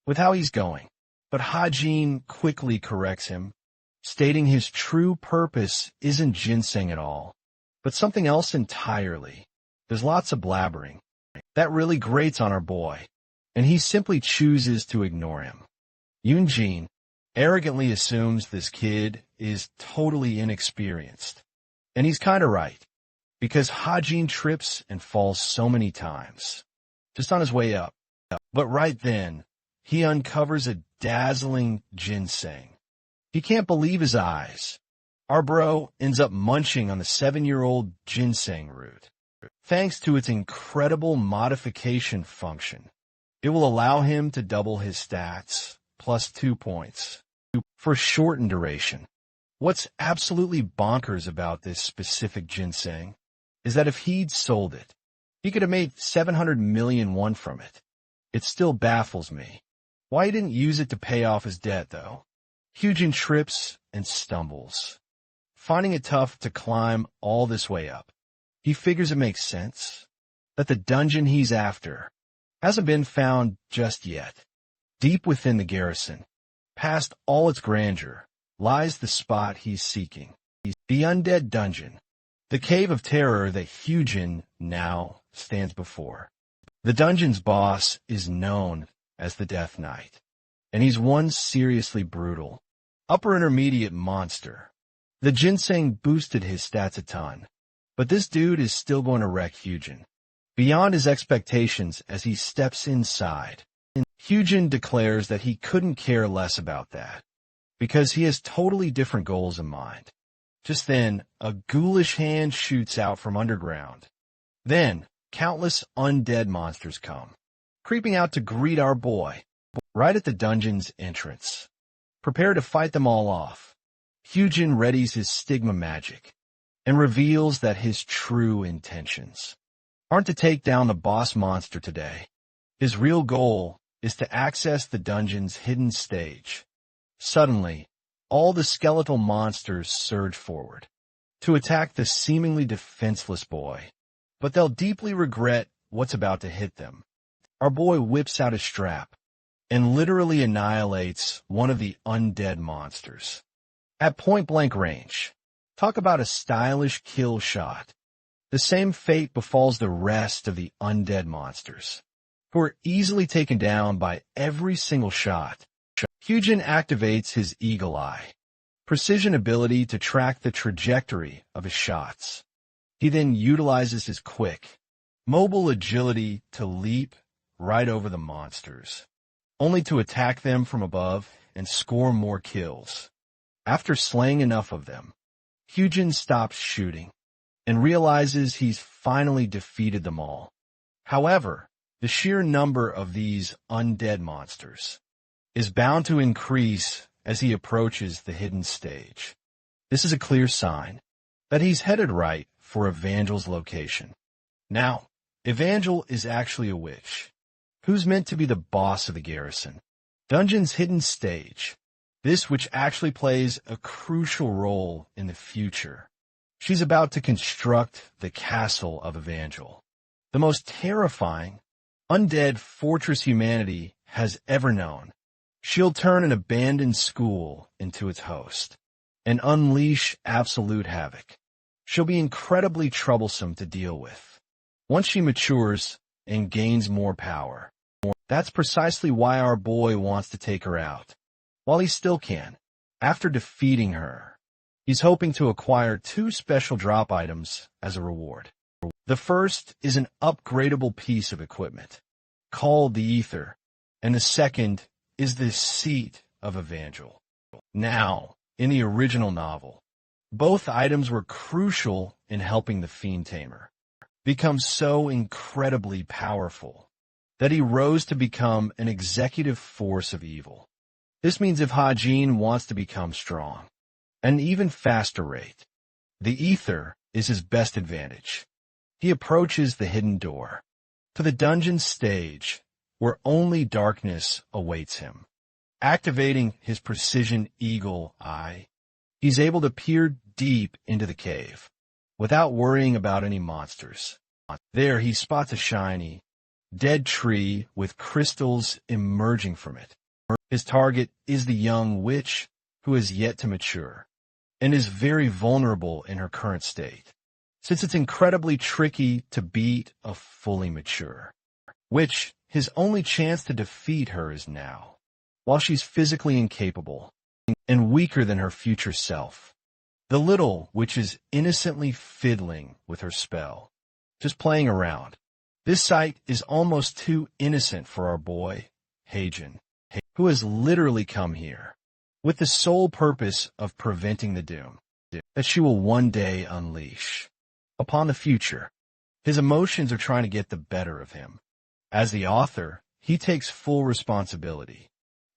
with how he's going, but Ha-jin quickly corrects him, stating his true purpose isn't ginseng at all, but something else entirely. There's lots of blabbering. That really grates on our boy, and he simply chooses to ignore him. Yoon-jin arrogantly assumes this kid is totally inexperienced, and he's kinda right, because Ha-jin trips and falls so many times, just on his way up. But right then, he uncovers a dazzling ginseng. He can't believe his eyes. Our bro ends up munching on the 7-year-old ginseng root. Thanks to its incredible modification function, it will allow him to double his stats, plus 2 points, for shortened duration. What's absolutely bonkers about this specific ginseng is that if he'd sold it, he could have made 700 million won from it. It still baffles me why he didn't use it to pay off his debt, though. Hyujin trips and stumbles, finding it tough to climb all this way up. He figures it makes sense that the dungeon he's after hasn't been found just yet. Deep within the garrison, past all its grandeur, lies the spot he's seeking. The undead dungeon, the cave of terror that Hyujin now stands before. The dungeon's boss is known as the Death Knight, and he's one seriously brutal, upper intermediate monster. The ginseng boosted his stats a ton, but this dude is still going to wreck Hyujin, beyond his expectations as he steps inside. Hyujin declares that he couldn't care less about that, because he has totally different goals in mind. Just then, a ghoulish hand shoots out from underground. Then, countless undead monsters come, creeping out to greet our boy, right at the dungeon's entrance. Prepare to fight them all off. Hyujin readies his stigma magic, and reveals that his true intentions aren't to take down the boss monster today. His real goal is to access the dungeon's hidden stage. Suddenly, all the skeletal monsters surge forward to attack the seemingly defenseless boy, but they'll deeply regret what's about to hit them. Our boy whips out his strap and literally annihilates one of the undead monsters at point-blank range. Talk about a stylish kill shot. The same fate befalls the rest of the undead monsters, who are easily taken down by every single shot. Hyujin activates his eagle eye, precision ability to track the trajectory of his shots. He then utilizes his quick, mobile agility to leap right over the monsters, only to attack them from above and score more kills. After slaying enough of them, Hyujin stops shooting and realizes he's finally defeated them all. However, the sheer number of these undead monsters is bound to increase as he approaches the hidden stage. This is a clear sign that he's headed right for Evangel's location. Now, Evangel is actually a witch, who's meant to be the boss of the garrison. Dungeon's hidden stage, this which actually plays a crucial role in the future. She's about to construct the castle of Evangel, the most terrifying, undead fortress humanity has ever known. She'll turn an abandoned school into its host and unleash absolute havoc. She'll be incredibly troublesome to deal with once she matures and gains more power. That's precisely why our boy wants to take her out, while he still can. After defeating her, he's hoping to acquire 2 special drop items as a reward. The first is an upgradable piece of equipment, called the Ether, and the second is the Seat of Evangel. Now, in the original novel, both items were crucial in helping the Fiend Tamer become so incredibly powerful that he rose to become an executive force of evil. This means if Hajin wants to become strong, at an even faster rate, the ether is his best advantage. He approaches the hidden door to the dungeon stage where only darkness awaits him. Activating his precision eagle eye, he's able to peer deep into the cave without worrying about any monsters. There he spots a shiny, dead tree with crystals emerging from it. His target is the young witch who has yet to mature and is very vulnerable in her current state, since it's incredibly tricky to beat a fully mature witch. His only chance to defeat her is now, while she's physically incapable and weaker than her future self. The little witch is innocently fiddling with her spell, just playing around. This sight is almost too innocent for our boy, Hajin, who has literally come here with the sole purpose of preventing the doom that she will one day unleash upon the future. His emotions are trying to get the better of him. As the author, he takes full responsibility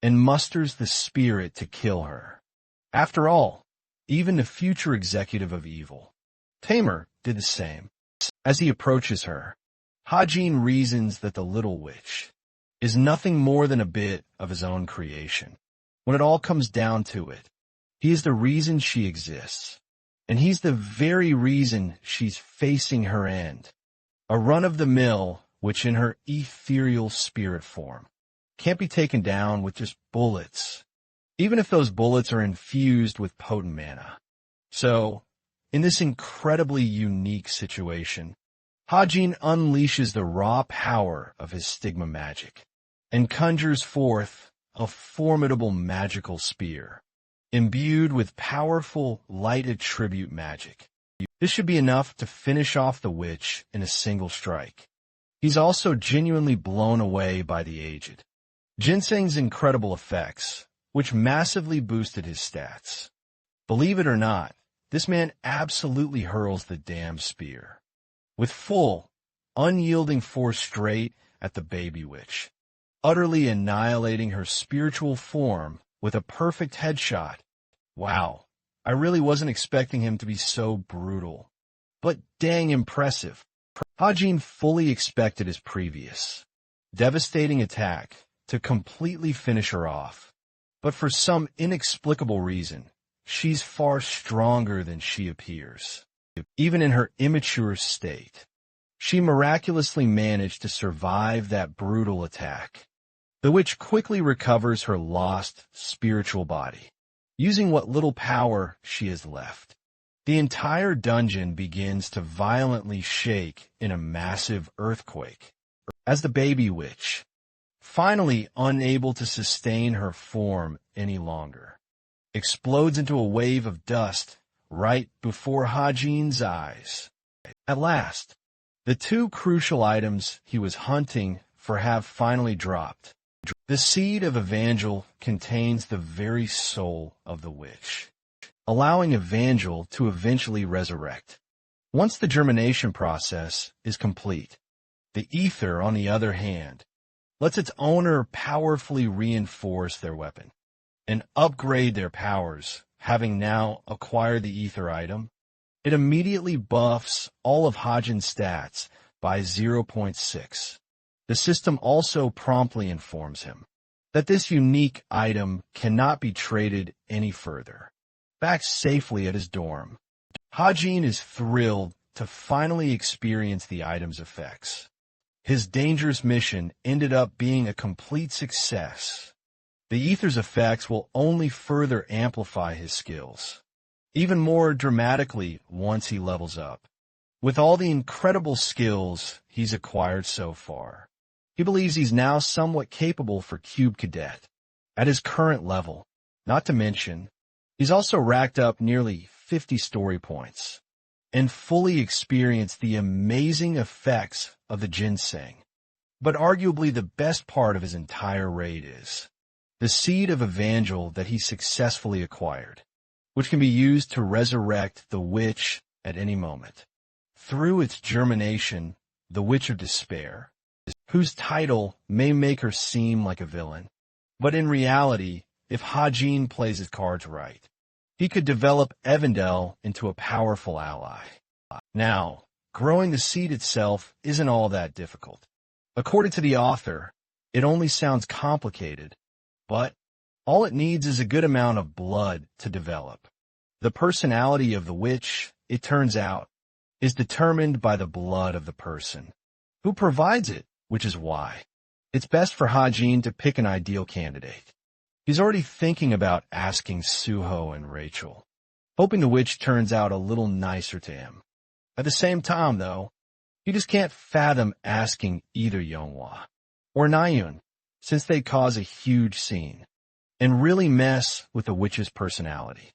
and musters the spirit to kill her. After all, even the future executive of evil, Tamer, did the same. As he approaches her, Hajin reasons that the little witch is nothing more than a bit of his own creation. When it all comes down to it, he is the reason she exists, and he's the very reason she's facing her end. A run-of-the-mill which in her ethereal spirit form can't be taken down with just bullets, even if those bullets are infused with potent mana. So, in this incredibly unique situation, Hajin unleashes the raw power of his stigma magic and conjures forth a formidable magical spear, imbued with powerful light attribute magic. This should be enough to finish off the witch in a single strike. He's also genuinely blown away by the aged Ginseng's incredible effects, which massively boosted his stats. Believe it or not, this man absolutely hurls the damn spear with full, unyielding force straight at the baby witch, utterly annihilating her spiritual form with a perfect headshot. Wow, I really wasn't expecting him to be so brutal, but dang impressive. Hajin fully expected his previous devastating attack to completely finish her off, but for some inexplicable reason, she's far stronger than she appears. Even in her immature state, she miraculously managed to survive that brutal attack. The witch quickly recovers her lost spiritual body, using what little power she has left. The entire dungeon begins to violently shake in a massive earthquake, as the baby witch, finally unable to sustain her form any longer, explodes into a wave of dust right before Hajin's eyes. At last, the two crucial items he was hunting for have finally dropped. The seed of Evangel contains the very soul of the witch, allowing Evangel to eventually resurrect. Once the germination process is complete, the ether, on the other hand, lets its owner powerfully reinforce their weapon and upgrade their powers. Having now acquired the ether item, it immediately buffs all of Hajin's stats by 0.6. The system also promptly informs him that this unique item cannot be traded any further. Back safely at his dorm, Hajin is thrilled to finally experience the item's effects. His dangerous mission ended up being a complete success. The ether's effects will only further amplify his skills, even more dramatically once he levels up. With all the incredible skills he's acquired so far, he believes he's now somewhat capable for Cube Cadet at his current level. Not to mention, he's also racked up nearly 50 story points and fully experienced the amazing effects of the ginseng. But arguably the best part of his entire raid is the seed of Evangel that he successfully acquired, which can be used to resurrect the witch at any moment. Through its germination, the Witch of Despair, whose title may make her seem like a villain, but in reality if Hajin plays his cards right. He could develop Evandel into a powerful ally. Now, growing the seed itself isn't all that difficult. According to the author, it only sounds complicated, but all it needs is a good amount of blood to develop. The personality of the witch, it turns out, is determined by the blood of the person who provides it, which is why it's best for Hajin to pick an ideal candidate. He's already thinking about asking Suho and Rachel, hoping the witch turns out a little nicer to him. At the same time, though, he just can't fathom asking either Yeonghwa or Nayun, since they cause a huge scene and really mess with the witch's personality.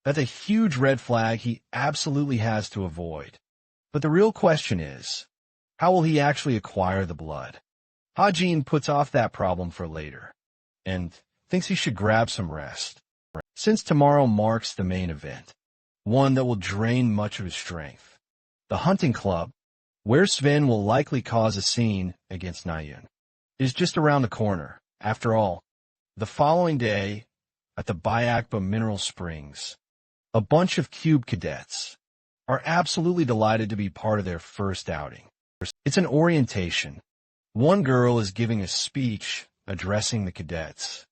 That's a huge red flag he absolutely has to avoid. But the real question is, how will he actually acquire the blood? Hajin puts off that problem for later, and thinks he should grab some rest, since tomorrow marks the main event, one that will drain much of his strength. The hunting club, where Sven will likely cause a scene against Nayun, is just around the corner. After all, the following day, at the Bayakba Mineral Springs, a bunch of Cube cadets are absolutely delighted to be part of their first outing. It's an orientation. One girl is giving a speech addressing the cadets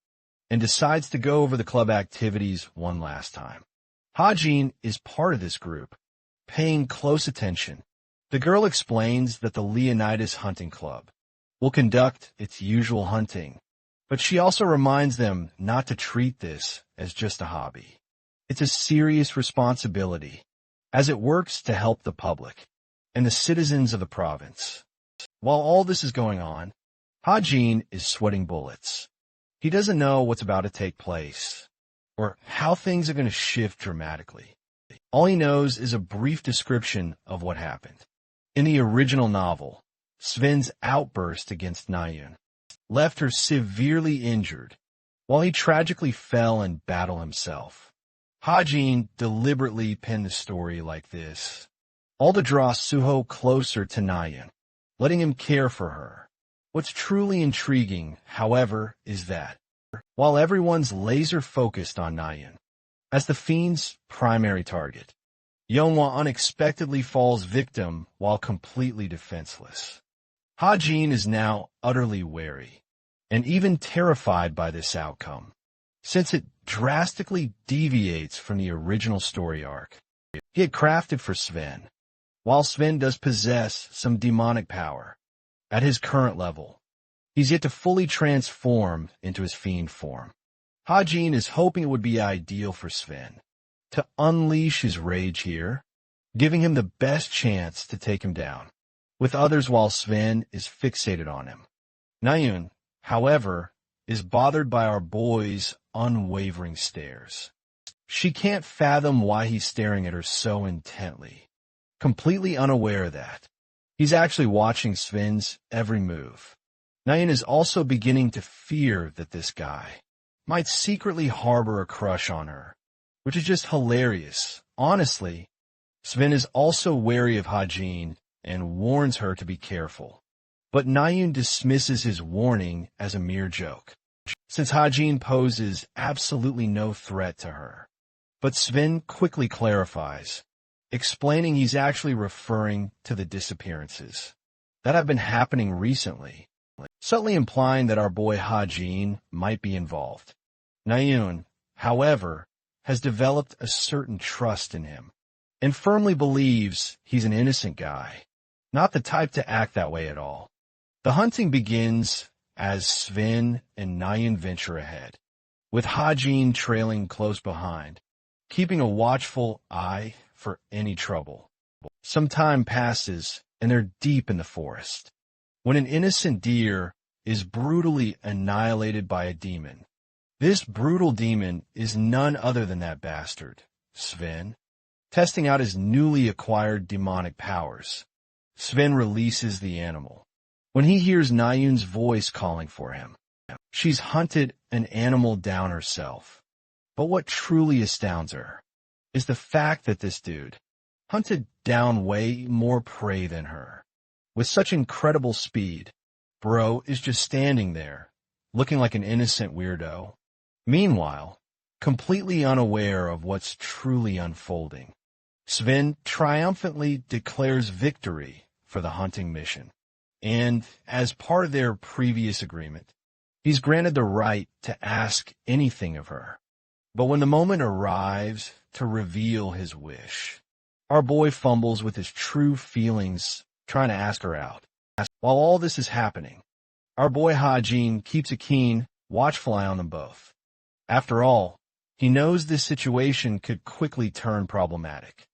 and decides to go over the club activities one last time. Hajin is part of this group, paying close attention. The girl explains that the Leonidas Hunting Club will conduct its usual hunting, but she also reminds them not to treat this as just a hobby. It's a serious responsibility, as it works to help the public and the citizens of the province. While all this is going on, Hajin is sweating bullets. He doesn't know what's about to take place, or how things are going to shift dramatically. All he knows is a brief description of what happened. In the original novel, Sven's outburst against Nayun left her severely injured, while he tragically fell in battle himself. Hajin deliberately penned the story like this, all to draw Suho closer to Nayun, letting him care for her. What's truly intriguing, however, is that, while everyone's laser-focused on Nayun as the fiend's primary target, Yeonghwa unexpectedly falls victim while completely defenseless. Hajin is now utterly wary, and even terrified by this outcome, since it drastically deviates from the original story arc he had crafted for Sven. While Sven does possess some demonic power, at his current level, he's yet to fully transform into his fiend form. Hajin is hoping it would be ideal for Sven to unleash his rage here, giving him the best chance to take him down, with others while Sven is fixated on him. Nayun, however, is bothered by our boy's unwavering stares. She can't fathom why he's staring at her so intently, completely unaware that he's actually watching Sven's every move. Nayun is also beginning to fear that this guy might secretly harbor a crush on her, which is just hilarious. Honestly, Sven is also wary of Hajin and warns her to be careful. But Nayun dismisses his warning as a mere joke, since Hajin poses absolutely no threat to her. But Sven quickly clarifies, explaining he's actually referring to the disappearances that have been happening recently, subtly implying that our boy Hajin might be involved. Nayun, however, has developed a certain trust in him, and firmly believes he's an innocent guy, not the type to act that way at all. The hunting begins as Sven and Nayun venture ahead, with Hajin trailing close behind, keeping a watchful eye for any trouble. Some time passes, and they're deep in the forest, when an innocent deer is brutally annihilated by a demon. This brutal demon is none other than that bastard, Sven, testing out his newly acquired demonic powers. Sven releases the animal. When he hears Nayun's voice calling for him, she's hunted an animal down herself. But what truly astounds her is the fact that this dude hunted down way more prey than her. With such incredible speed, Bro is just standing there, looking like an innocent weirdo, Meanwhile, completely unaware of what's truly unfolding, Sven triumphantly declares victory for the hunting mission. And as part of their previous agreement, he's granted the right to ask anything of her. But when the moment arrives to reveal his wish, our boy fumbles with his true feelings, trying to ask her out. While all this is happening, our boy Ha-jin keeps a keen watchful eye on them both. After all, he knows this situation could quickly turn problematic.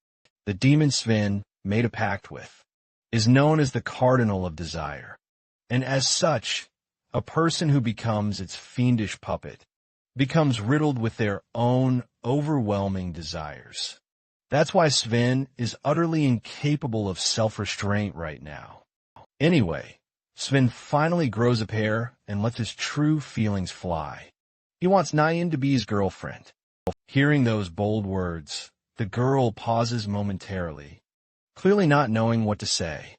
The demon Sven made a pact with is known as the Cardinal of Desire, and as such, a person who becomes its fiendish puppet becomes riddled with their own overwhelming desires. That's why Sven is utterly incapable of self-restraint right now. Anyway, Sven finally grows a pair and lets his true feelings fly. He wants Nayeon to be his girlfriend. Hearing those bold words, the girl pauses momentarily, clearly not knowing what to say.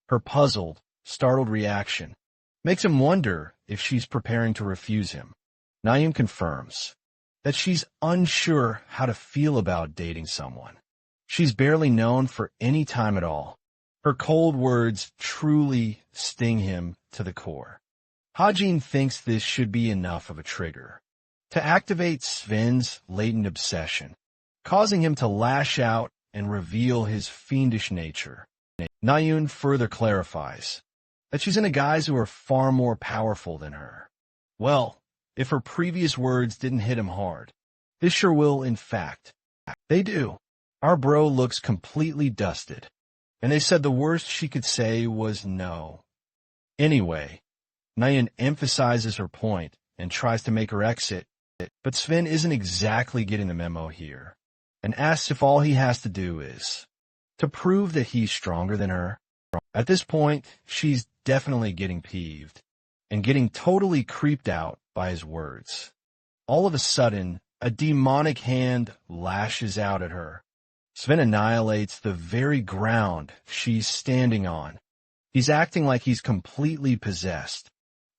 Her puzzled, startled reaction makes him wonder if she's preparing to refuse him. Nayeon confirms that she's unsure how to feel about dating someone she's barely known for any time at all. Her cold words truly sting him to the core. Ha-jin thinks this should be enough of a trigger to activate Sven's latent obsession, causing him to lash out and reveal his fiendish nature. Nayeon further clarifies that she's into guys who are far more powerful than her. Well, if her previous words didn't hit him hard, this sure will, in fact. They do. Our bro looks completely dusted, and they said the worst she could say was no. Anyway, Nayeon emphasizes her point and tries to make her exit, but Sven isn't exactly getting the memo here, and asks if all he has to do is to prove that he's stronger than her. At this point, she's definitely getting peeved and getting totally creeped out by his words. All of a sudden, a demonic hand lashes out at her. Sven annihilates the very ground she's standing on. He's acting like he's completely possessed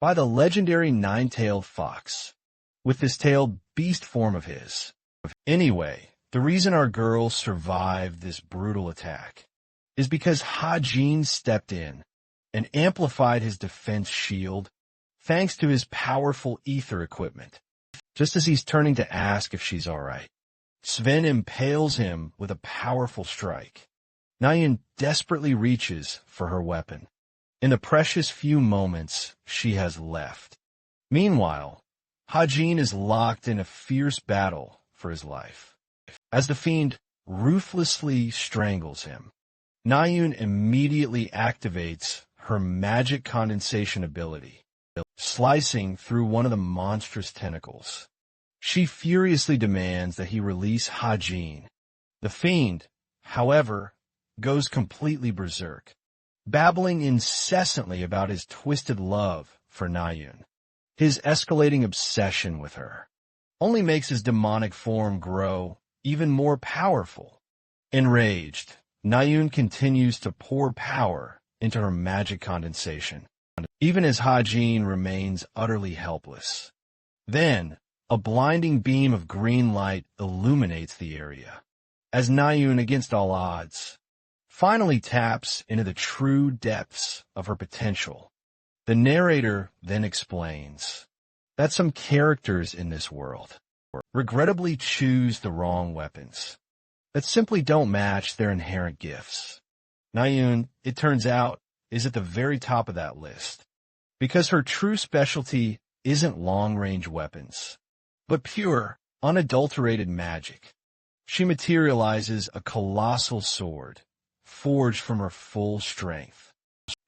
by the legendary nine-tailed fox, with this tailed beast form of his. Anyway, the reason our girl survived this brutal attack is because Ha-jin stepped in and amplified his defense shield thanks to his powerful ether equipment. Just as he's turning to ask if she's all right, Sven impales him with a powerful strike. Nayeon desperately reaches for her weapon in the precious few moments she has left. Meanwhile, Ha-jin is locked in a fierce battle for his life. As the fiend ruthlessly strangles him, Nayeon immediately activates her magic condensation ability, slicing through one of the monstrous tentacles. She furiously demands that he release Ha-jin. The fiend, however, goes completely berserk, babbling incessantly about his twisted love for Nayeon. His escalating obsession with her only makes his demonic form grow even more powerful. Enraged, Nayeon continues to pour power into her magic condensation, even as Ha-jin remains utterly helpless. Then, a blinding beam of green light illuminates the area, as Nayeon, against all odds, finally taps into the true depths of her potential. The narrator then explains that some characters in this world regrettably choose the wrong weapons that simply don't match their inherent gifts. Nayeon, it turns out, is at the very top of that list, because her true specialty isn't long-range weapons, but pure, unadulterated magic. She materializes a colossal sword, forged from her full strength,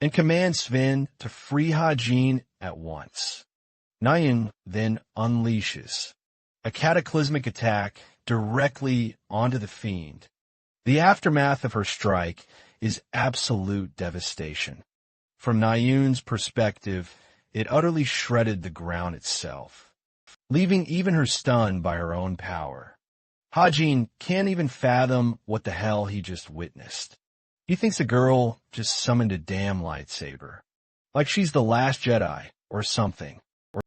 and commands Sven to free Ha-jin at once. Nayeon then unleashes a cataclysmic attack directly onto the fiend. The aftermath of her strike is absolute devastation. From Nayeon's perspective, it utterly shredded the ground itself, leaving even her stunned by her own power. Ha-jin can't even fathom what the hell he just witnessed. He thinks the girl just summoned a damn lightsaber, like she's the last Jedi or something,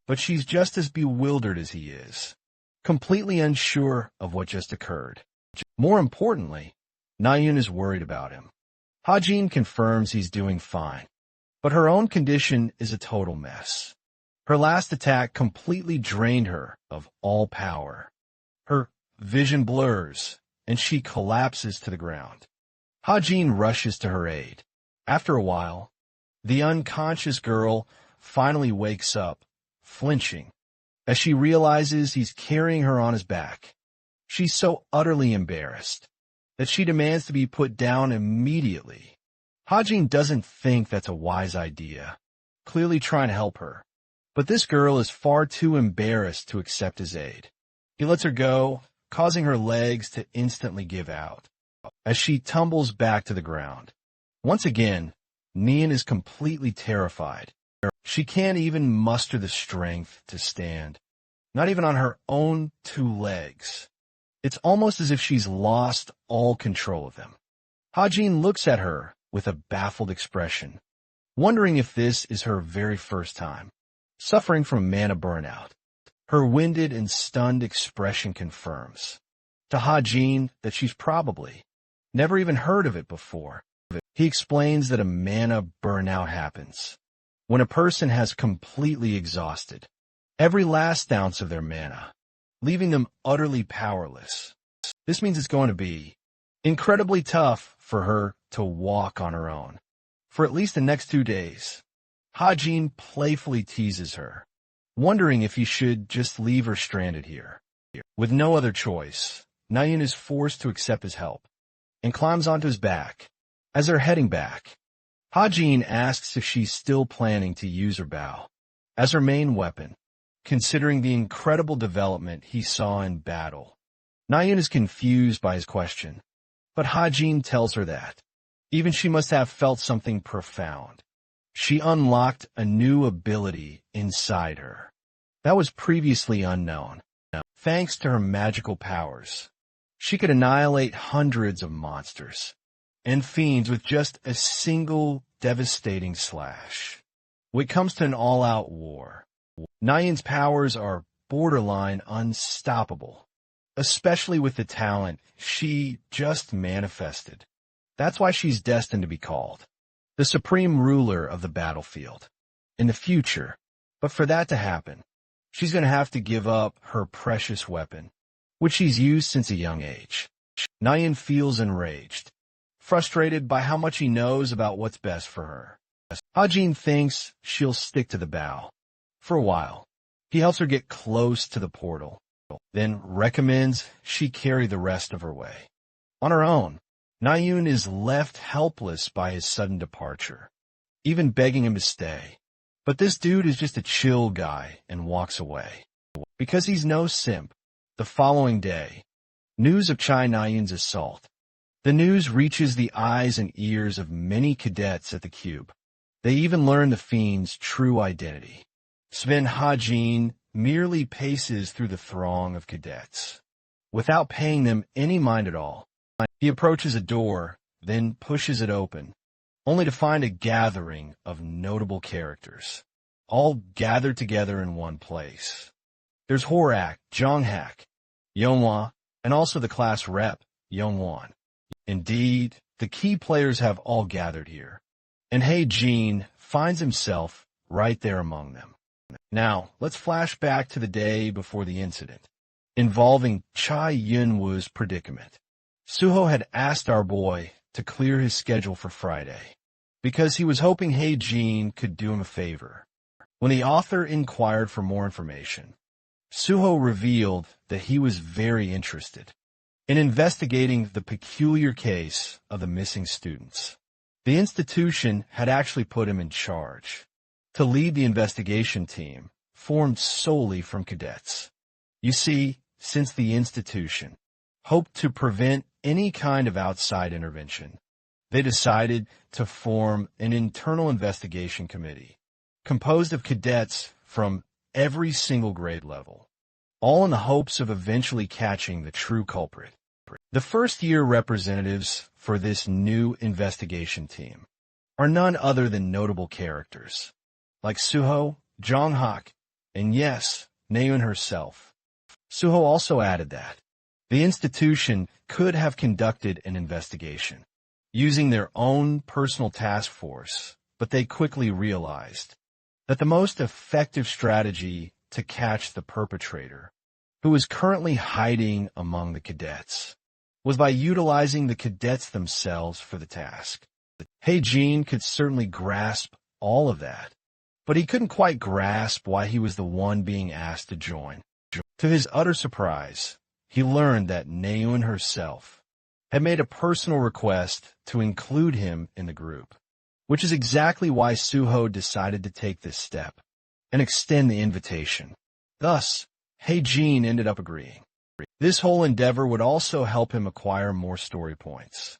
but she's just as bewildered as he is. completely unsure of what just occurred. More importantly, Nayun is worried about him. Hajin confirms he's doing fine, but her own condition is a total mess. Her last attack completely drained her of all power. Her vision blurs, and she collapses to the ground. Hajin rushes to her aid. After a while, the unconscious girl finally wakes up, flinching, as she realizes he's carrying her on his back. She's so utterly embarrassed that she demands to be put down immediately. Hajin doesn't think that's a wise idea, clearly trying to help her. But this girl is far too embarrassed to accept his aid. He lets her go, causing her legs to instantly give out, as she tumbles back to the ground. Once again, Nian is completely terrified. She can't even muster the strength to stand, not even on her own two legs. It's almost as if she's lost all control of them. Hajin looks at her with a baffled expression, wondering if this is her very first time suffering from mana burnout. Her winded and stunned expression confirms to Hajin that she's probably never even heard of it before. He explains that a mana burnout happens when a person has completely exhausted every last ounce of their mana, leaving them utterly powerless. This means it's going to be incredibly tough for her to walk on her own for at least the next 2 days. Hajin playfully teases her, wondering if he should just leave her stranded here. With no other choice, Nayun is forced to accept his help and climbs onto his back. As they're heading back, Hajin asks if she's still planning to use her bow as her main weapon, considering the incredible development he saw in battle. Nayun is confused by his question, but Hajin tells her that even she must have felt something profound. She unlocked a new ability inside her that was previously unknown. Thanks to her magical powers, she could annihilate hundreds of monsters and fiends with just a single devastating slash. When it comes to an all-out war, Nayun's powers are borderline unstoppable, especially with the talent she just manifested. That's why she's destined to be called the supreme ruler of the battlefield in the future. But for that to happen, she's going to have to give up her precious weapon, which she's used since a young age. Nayun feels enraged, frustrated by how much he knows about what's best for her. Hajin thinks she'll stick to the bow for a while. He helps her get close to the portal, then recommends she carry the rest of her way. On her own, Nayun is left helpless by his sudden departure, even begging him to stay. But this dude is just a chill guy and walks away. Because he's no simp, the following day, news of Chai Nayun's assault. The news reaches the eyes and ears of many cadets at the Cube. They even learn the fiend's true identity. Sven Hajin merely paces through the throng of cadets, without paying them any mind at all. He approaches a door, then pushes it open, only to find a gathering of notable characters, all gathered together in one place. There's Horak, Jonghak, Yeonhwa, and also the class rep, Yeonghwan. Indeed, the key players have all gathered here, and Jin finds himself right there among them. Now, let's flash back to the day before the incident, involving Chai Yunwoo's predicament. Suho had asked our boy to clear his schedule for Friday, because he was hoping Jin could do him a favor. When the author inquired for more information, Suho revealed that he was very interested in investigating the peculiar case of the missing students. The institution had actually put him in charge to lead the investigation team formed solely from cadets. You see, since the institution hoped to prevent any kind of outside intervention, they decided to form an internal investigation committee composed of cadets from every single grade level, all in the hopes of eventually catching the true culprit. The first-year representatives for this new investigation team are none other than notable characters, like Suho, Jonghak, and yes, Nayun herself. Suho also added that the institution could have conducted an investigation using their own personal task force, but they quickly realized that the most effective strategy to catch the perpetrator, who is currently hiding among the cadets, was by utilizing the cadets themselves for the task. Hae-jin could certainly grasp all of that, but he couldn't quite grasp why he was the one being asked to join. To his utter surprise, he learned that Naeun herself had made a personal request to include him in the group, which is exactly why Suho decided to take this step and extend the invitation. Thus, Hae-jin ended up agreeing. This whole endeavor would also help him acquire more story points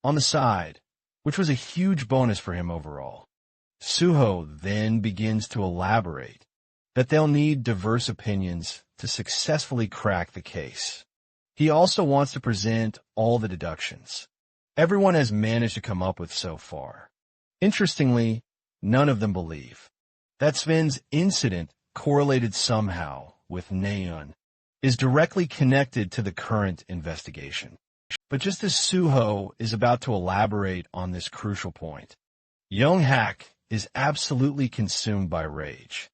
on the side, which was a huge bonus for him overall. Suho then begins to elaborate that they'll need diverse opinions to successfully crack the case. He also wants to present all the deductions everyone has managed to come up with so far. Interestingly, none of them believe that Sven's incident correlated somehow with Naeun is directly connected to the current investigation. But just as Suho is about to elaborate on this crucial point, Young-hak is absolutely consumed by rage,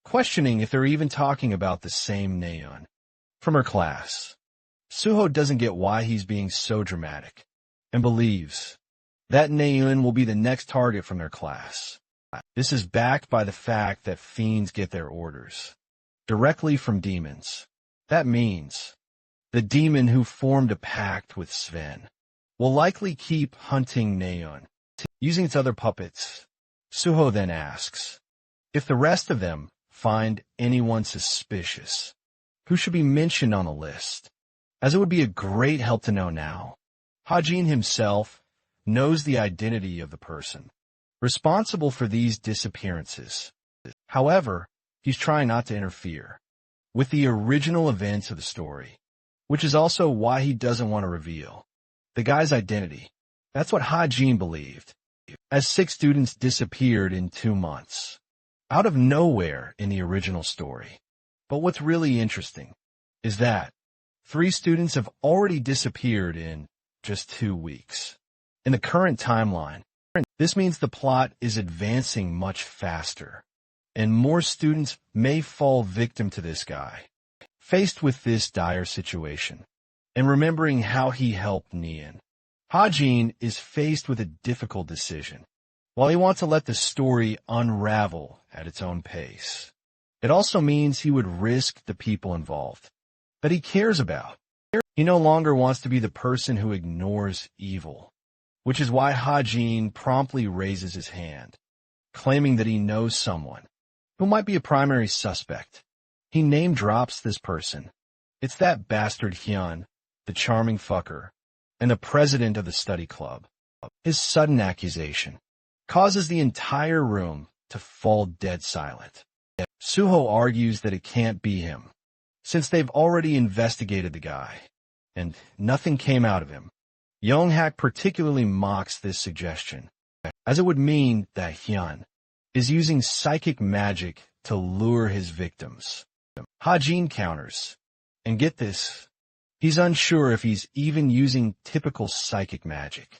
questioning if they're even talking about the same Naeun from her class. Suho doesn't get why he's being so dramatic and believes that Naeun will be the next target from their class. This is backed by the fact that fiends get their orders directly from demons. That means the demon who formed a pact with Sven will likely keep hunting Naeun using its other puppets. Suho then asks if the rest of them find anyone suspicious who should be mentioned on a list, as it would be a great help to know now. Hae-jin himself knows the identity of the person responsible for these disappearances. However, he's trying not to interfere with the original events of the story, which is also why he doesn't want to reveal the guy's identity. That's what Hae-jin believed, as 6 students disappeared in 2 months, out of nowhere in the original story. But what's really interesting is that 3 students have already disappeared in just 2 weeks. In the current timeline, this means the plot is advancing much faster, and more students may fall victim to this guy. Faced with this dire situation, and remembering how he helped Naeun, Hae-jin is faced with a difficult decision. While he wants to let the story unravel at its own pace, it also means he would risk the people involved that he cares about. He no longer wants to be the person who ignores evil, which is why Hae-jin promptly raises his hand, claiming that he knows someone who might be a primary suspect. He name-drops this person. It's that bastard Hyun, the charming fucker, and the president of the study club. His sudden accusation causes the entire room to fall dead silent. Suho argues that it can't be him, since they've already investigated the guy, and nothing came out of him. Young-hak particularly mocks this suggestion, as it would mean that Hyun is using psychic magic to lure his victims. Hae-jin counters, and get this, he's unsure if he's even using typical psychic magic.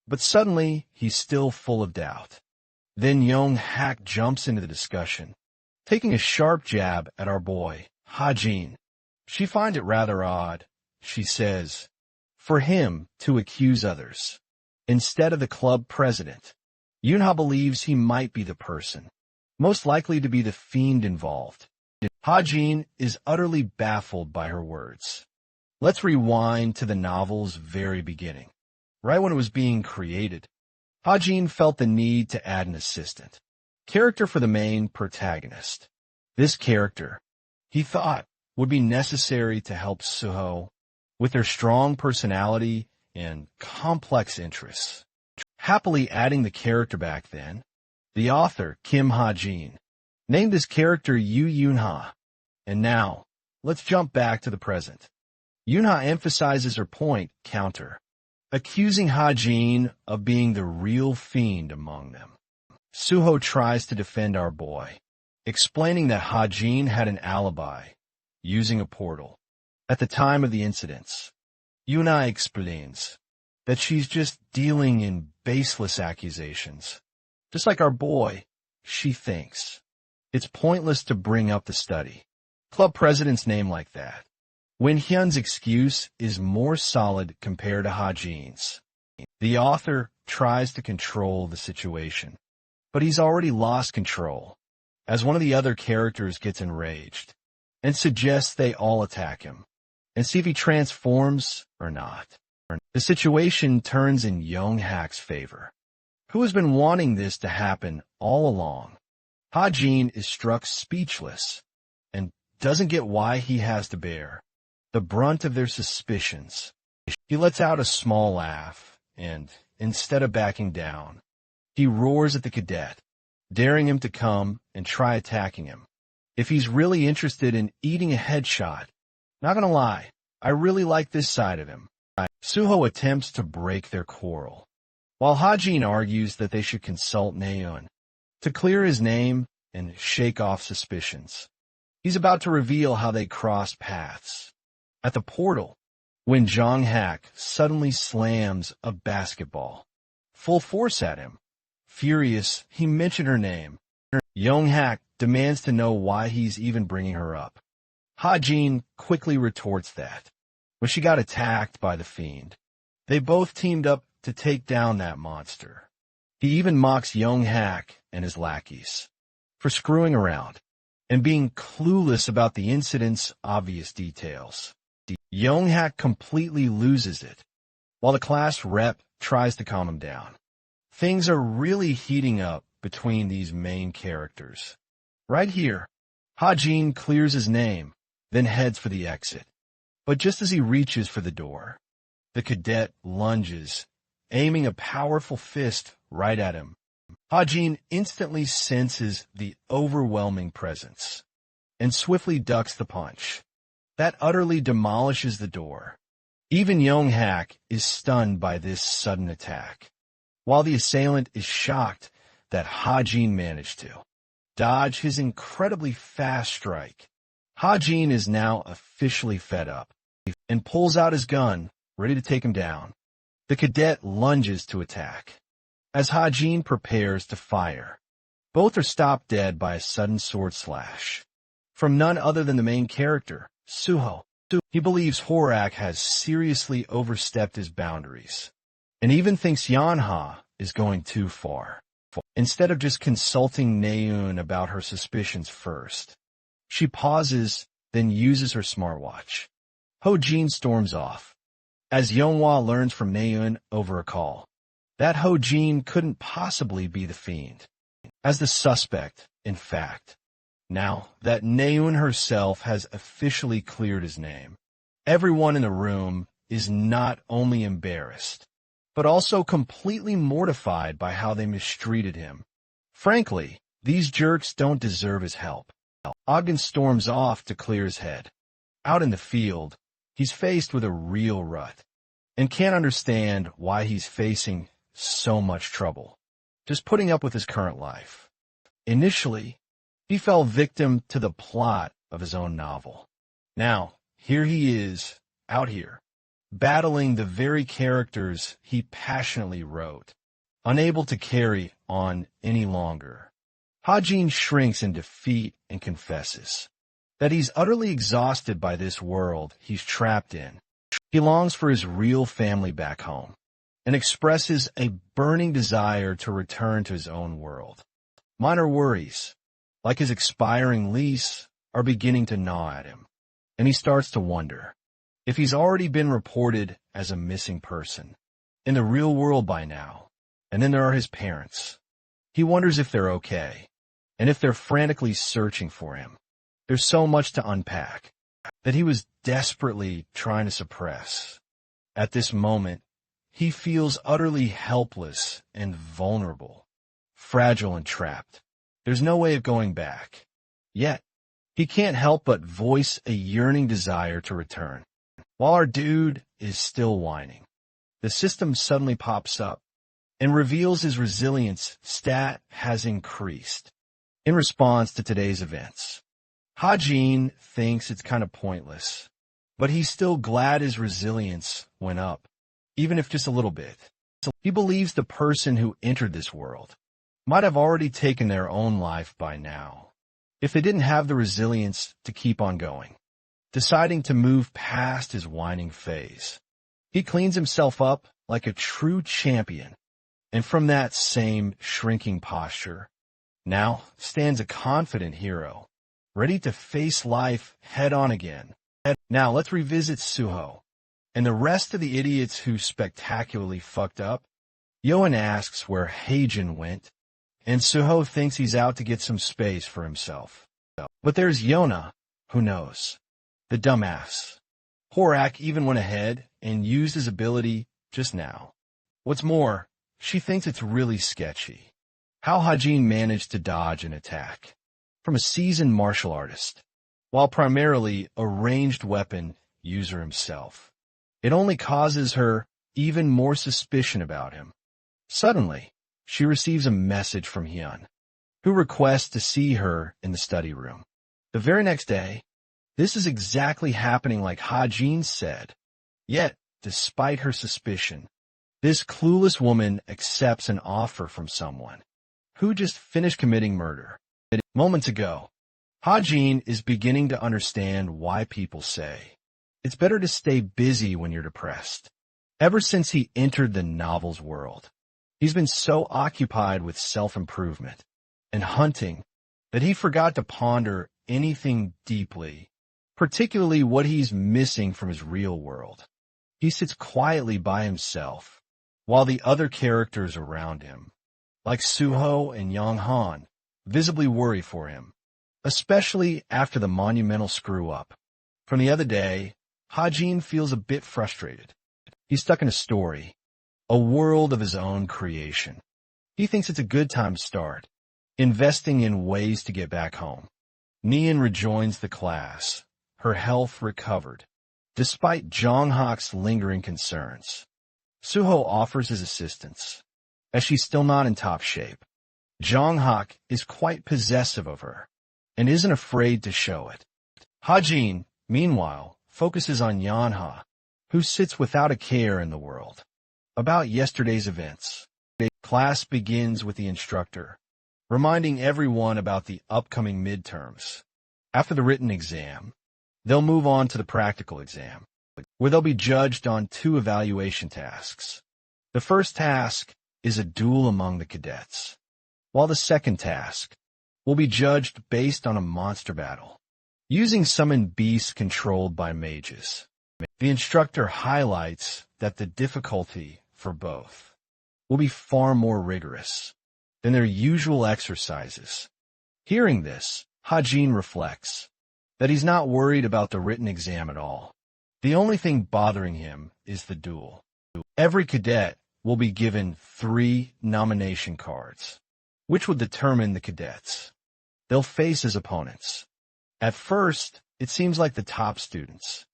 But suddenly, he's still full of doubt. Then Young-hak jumps into the discussion, taking a sharp jab at our boy, Hae-jin. She finds it rather odd, she says, for him to accuse others instead of the club president. Yoonha believes he might be the person most likely to be the fiend involved. Hae-jin is utterly baffled by her words. Let's rewind to the novel's very beginning. Right when it was being created, Hae-jin felt the need to add an assistant character for the main protagonist. This character, he thought, would be necessary to help Suho with their strong personality and complex interests. Happily adding the character back then, the author, Kim Ha-jin, named his character Yu Yoonha. And now, let's jump back to the present. Yoonha emphasizes her point counter, accusing Hae-jin of being the real fiend among them. Suho tries to defend our boy, explaining that Hae-jin had an alibi using a portal. At the time of the incidents, Yuna explains that she's just dealing in baseless accusations. Just like our boy, she thinks it's pointless to bring up the study. Club president's name like that. When Hyun's excuse is more solid compared to Hajin's. The author tries to control the situation, but he's already lost control, as one of the other characters gets enraged and suggests they all attack him and see if he transforms or not. The situation turns in Young-hak's favor, who has been wanting this to happen all along. Hajin is struck speechless and doesn't get why he has to bear the brunt of their suspicions. He lets out a small laugh and, instead of backing down, he roars at the cadet, daring him to come and try attacking him. If he's really interested in eating a headshot, not gonna lie, I really like this side of him. Suho attempts to break their quarrel, while Hajin argues that they should consult Naeun to clear his name and shake off suspicions. He's about to reveal how they cross paths at the portal when Jong-hak suddenly slams a basketball full force at him. Furious, he mentioned her name. Young-hak demands to know why he's even bringing her up. Hajin quickly retorts that when she got attacked by the fiend, they both teamed up to take down that monster. He even mocks Young-hak and his lackeys for screwing around and being clueless about the incident's obvious details. Young-hak completely loses it, while the class rep tries to calm him down. Things are really heating up between these main characters. Right here, Hajin clears his name, then heads for the exit. But just as he reaches for the door, the cadet lunges, aiming a powerful fist right at him. Hajin instantly senses the overwhelming presence and swiftly ducks the punch. That utterly demolishes the door. Even Young-hak is stunned by this sudden attack, while the assailant is shocked that Hajin managed to dodge his incredibly fast strike. Hajin is now officially fed up and pulls out his gun, ready to take him down. The cadet lunges to attack. As Hajin prepares to fire, both are stopped dead by a sudden sword slash from none other than the main character, Suho. He believes Horak has seriously overstepped his boundaries, and even thinks Yanha is going too far. Instead of just consulting Naeun about her suspicions first, she pauses, then uses her smartwatch. Hojin storms off, as Yeonhwa learns from Naeun over a call that Hojin couldn't possibly be the fiend, as the suspect, in fact. Now that Naeun herself has officially cleared his name, everyone in the room is not only embarrassed, but also completely mortified by how they mistreated him. Frankly, these jerks don't deserve his help. Ogden storms off to clear his head. Out in the field, he's faced with a real rut, and can't understand why he's facing so much trouble, just putting up with his current life. Initially, he fell victim to the plot of his own novel. Now, here he is, out here, battling the very characters he passionately wrote, unable to carry on any longer. Hajin shrinks in defeat and confesses that he's utterly exhausted by this world he's trapped in. He longs for his real family back home and expresses a burning desire to return to his own world. Minor worries, like his expiring lease, are beginning to gnaw at him, and he starts to wonder if he's already been reported as a missing person in the real world by now. And then there are his parents. He wonders if they're okay, and if they're frantically searching for him. There's so much to unpack that he was desperately trying to suppress. At this moment, he feels utterly helpless and vulnerable, fragile and trapped. There's no way of going back. Yet, he can't help but voice a yearning desire to return. While our dude is still whining, the system suddenly pops up and reveals his resilience stat has increased in response to today's events. Hajin thinks it's kind of pointless, but he's still glad his resilience went up, even if just a little bit. He believes the person who entered this world might have already taken their own life by now, if they didn't have the resilience to keep on going, deciding to move past his whining phase. He cleans himself up like a true champion, and from that same shrinking posture, now stands a confident hero, ready to face life head-on again. Now let's revisit Suho and the rest of the idiots who spectacularly fucked up. Yoan asks where Heijin went, and Suho thinks he's out to get some space for himself. But there's Yona, who knows. The dumbass. Horak even went ahead and used his ability just now. What's more, she thinks it's really sketchy how Hajin managed to dodge an attack from a seasoned martial artist, while primarily a ranged weapon user himself. It only causes her even more suspicion about him. Suddenly, she receives a message from Hyun, who requests to see her in the study room. The very next day, this is exactly happening like Hajin said. Yet, despite her suspicion, this clueless woman accepts an offer from someone who just finished committing murder. Moments ago, Hajin is beginning to understand why people say it's better to stay busy when you're depressed. Ever since he entered the novel's world, he's been so occupied with self-improvement and hunting that he forgot to ponder anything deeply, particularly what he's missing from his real world. He sits quietly by himself, while the other characters around him, like Suho and Yonghan, visibly worry for him, especially after the monumental screw-up. From the other day, Hajin feels a bit frustrated. He's stuck in a story, a world of his own creation. He thinks it's a good time to start, investing in ways to get back home. Nian rejoins the class, her health recovered, despite Jonghak's lingering concerns. Suho offers his assistance, as she's still not in top shape. Jonghak is quite possessive of her, and isn't afraid to show it. Hajin, meanwhile, focuses on Yanha, who sits without a care in the world. About yesterday's events, class begins with the instructor, reminding everyone about the upcoming midterms. After the written exam, they'll move on to the practical exam, where they'll be judged on 2 evaluation tasks. The first task is a duel among the cadets, while the second task will be judged based on a monster battle, using summoned beasts controlled by mages. The instructor highlights that the difficulty for both will be far more rigorous than their usual exercises. Hearing this, Hajin reflects that he's not worried about the written exam at all. The only thing bothering him is the duel. Every cadet will be given 3 nomination cards, which will determine the cadets they'll face as opponents. At first, it seems like the top students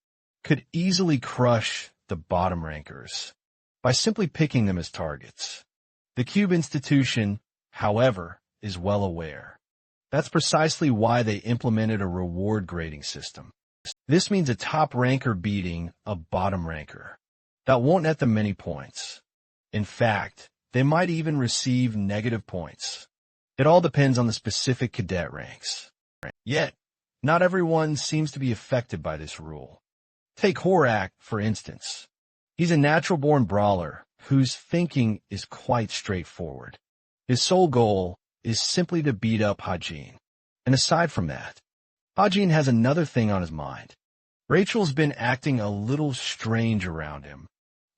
could easily crush the bottom rankers by simply picking them as targets. The Cube institution, however, is well aware. That's precisely why they implemented a reward grading system. This means a top ranker beating a bottom ranker. That won't net them many points. In fact, they might even receive negative points. It all depends on the specific cadet ranks. Yet, not everyone seems to be affected by this rule. Take Horak, for instance. He's a natural-born brawler whose thinking is quite straightforward. His sole goal is simply to beat up Hajin. And aside from that, Hajin has another thing on his mind. Rachel's been acting a little strange around him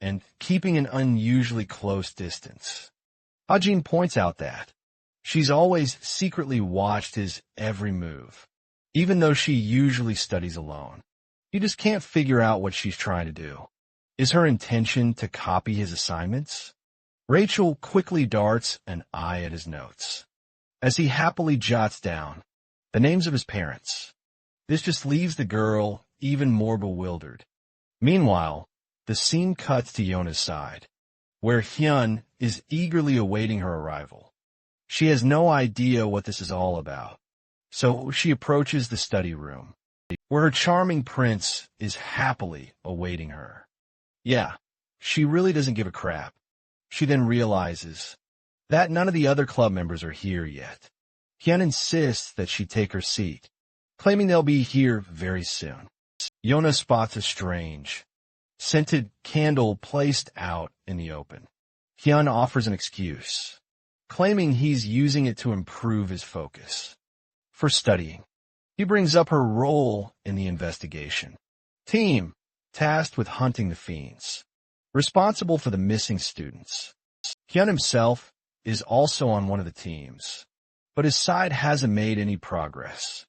and keeping an unusually close distance. Hajin points out that she's always secretly watched his every move, even though she usually studies alone. He just can't figure out what she's trying to do. Is her intention to copy his assignments? Rachel quickly darts an eye at his notes, as he happily jots down the names of his parents. This just leaves the girl even more bewildered. Meanwhile, the scene cuts to Yona's side, where Hyun is eagerly awaiting her arrival. She has no idea what this is all about, so she approaches the study room, where her charming prince is happily awaiting her. Yeah, she really doesn't give a crap. She then realizes that none of the other club members are here yet. Hyun insists that she take her seat, claiming they'll be here very soon. Yona spots a strange, scented candle placed out in the open. Hyun offers an excuse, claiming he's using it to improve his focus for studying. He brings up her role in the investigation team, tasked with hunting the fiends, responsible for the missing students. Hyun himself is also on one of the teams, but his side hasn't made any progress.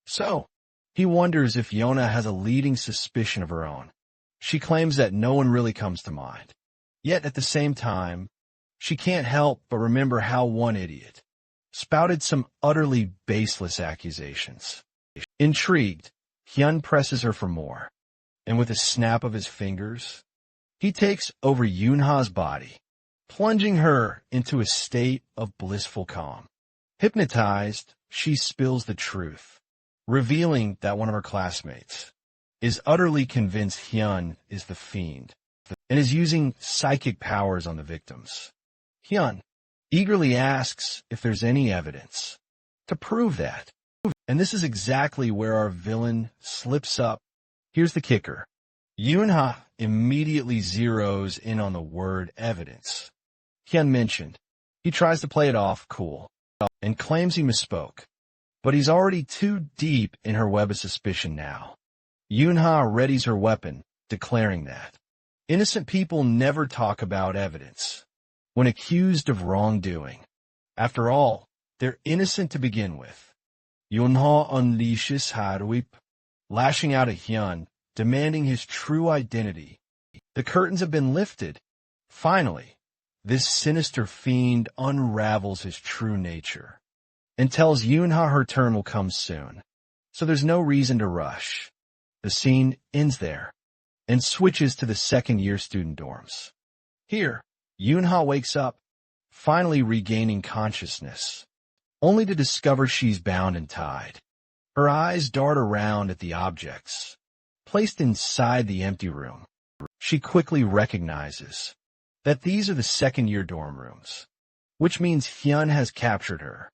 So, he wonders if Yona has a leading suspicion of her own. She claims that no one really comes to mind. Yet at the same time, she can't help but remember how one idiot spouted some utterly baseless accusations. Intrigued, Hyun presses her for more, and with a snap of his fingers, he takes over Yoonha's body, plunging her into a state of blissful calm. Hypnotized, she spills the truth, revealing that one of her classmates is utterly convinced Hyun is the fiend and is using psychic powers on the victims. Hyun eagerly asks if there's any evidence to prove that. And this is exactly where our villain slips up. Here's the kicker. Yoonha immediately zeroes in on the word evidence Hyun mentioned. He tries to play it off cool and claims he misspoke, but he's already too deep in her web of suspicion now. Yoonha readies her weapon, declaring that innocent people never talk about evidence when accused of wrongdoing. After all, they're innocent to begin with. Yoonha unleashes Haruip, lashing out at Hyun, demanding his true identity. The curtains have been lifted. Finally, this sinister fiend unravels his true nature and tells Yoonha her turn will come soon, so there's no reason to rush. The scene ends there and switches to the second-year student dorms. Here, Yoonha wakes up, finally regaining consciousness, only to discover she's bound and tied. Her eyes dart around at the objects placed inside the empty room. She quickly recognizes that these are the second-year dorm rooms, which means Hyun has captured her,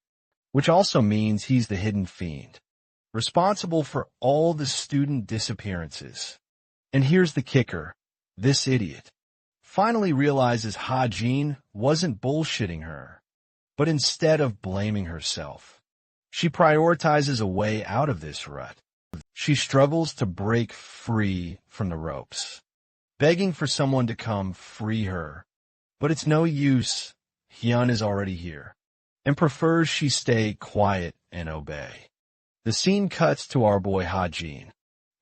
which also means he's the hidden fiend, responsible for all the student disappearances. And here's the kicker. This idiot finally realizes Ha-jin wasn't bullshitting her, but instead of blaming herself, she prioritizes a way out of this rut. She struggles to break free from the ropes, begging for someone to come free her. But it's no use. Hyun is already here, and prefers she stay quiet and obey. The scene cuts to our boy Ha-jin,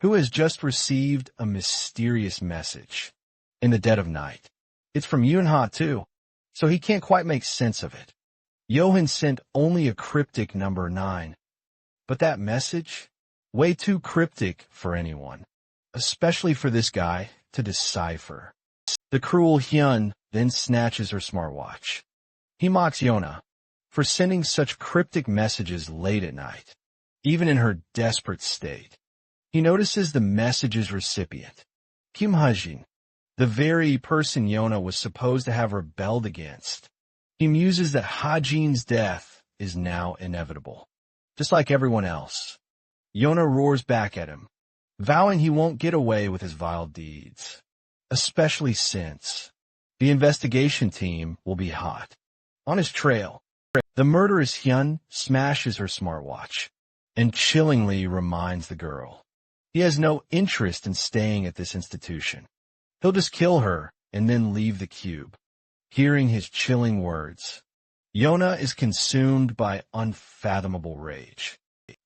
who has just received a mysterious message in the dead of night. It's from Yoonha too, so he can't quite make sense of it. Yohan sent only a cryptic number 9, but that message? Way too cryptic for anyone, especially for this guy to decipher. The cruel Hyun then snatches her smartwatch. He mocks Yona for sending such cryptic messages late at night, even in her desperate state. He notices the message's recipient, Kim Ha-jin, the very person Yona was supposed to have rebelled against. He muses that Ha-jin's death is now inevitable, just like everyone else. Yona roars back at him, vowing he won't get away with his vile deeds, especially since the investigation team will be hot. On his trail, the murderous Hyun smashes her smartwatch and chillingly reminds the girl he has no interest in staying at this institution. He'll just kill her and then leave the cube. Hearing his chilling words, Yona is consumed by unfathomable rage,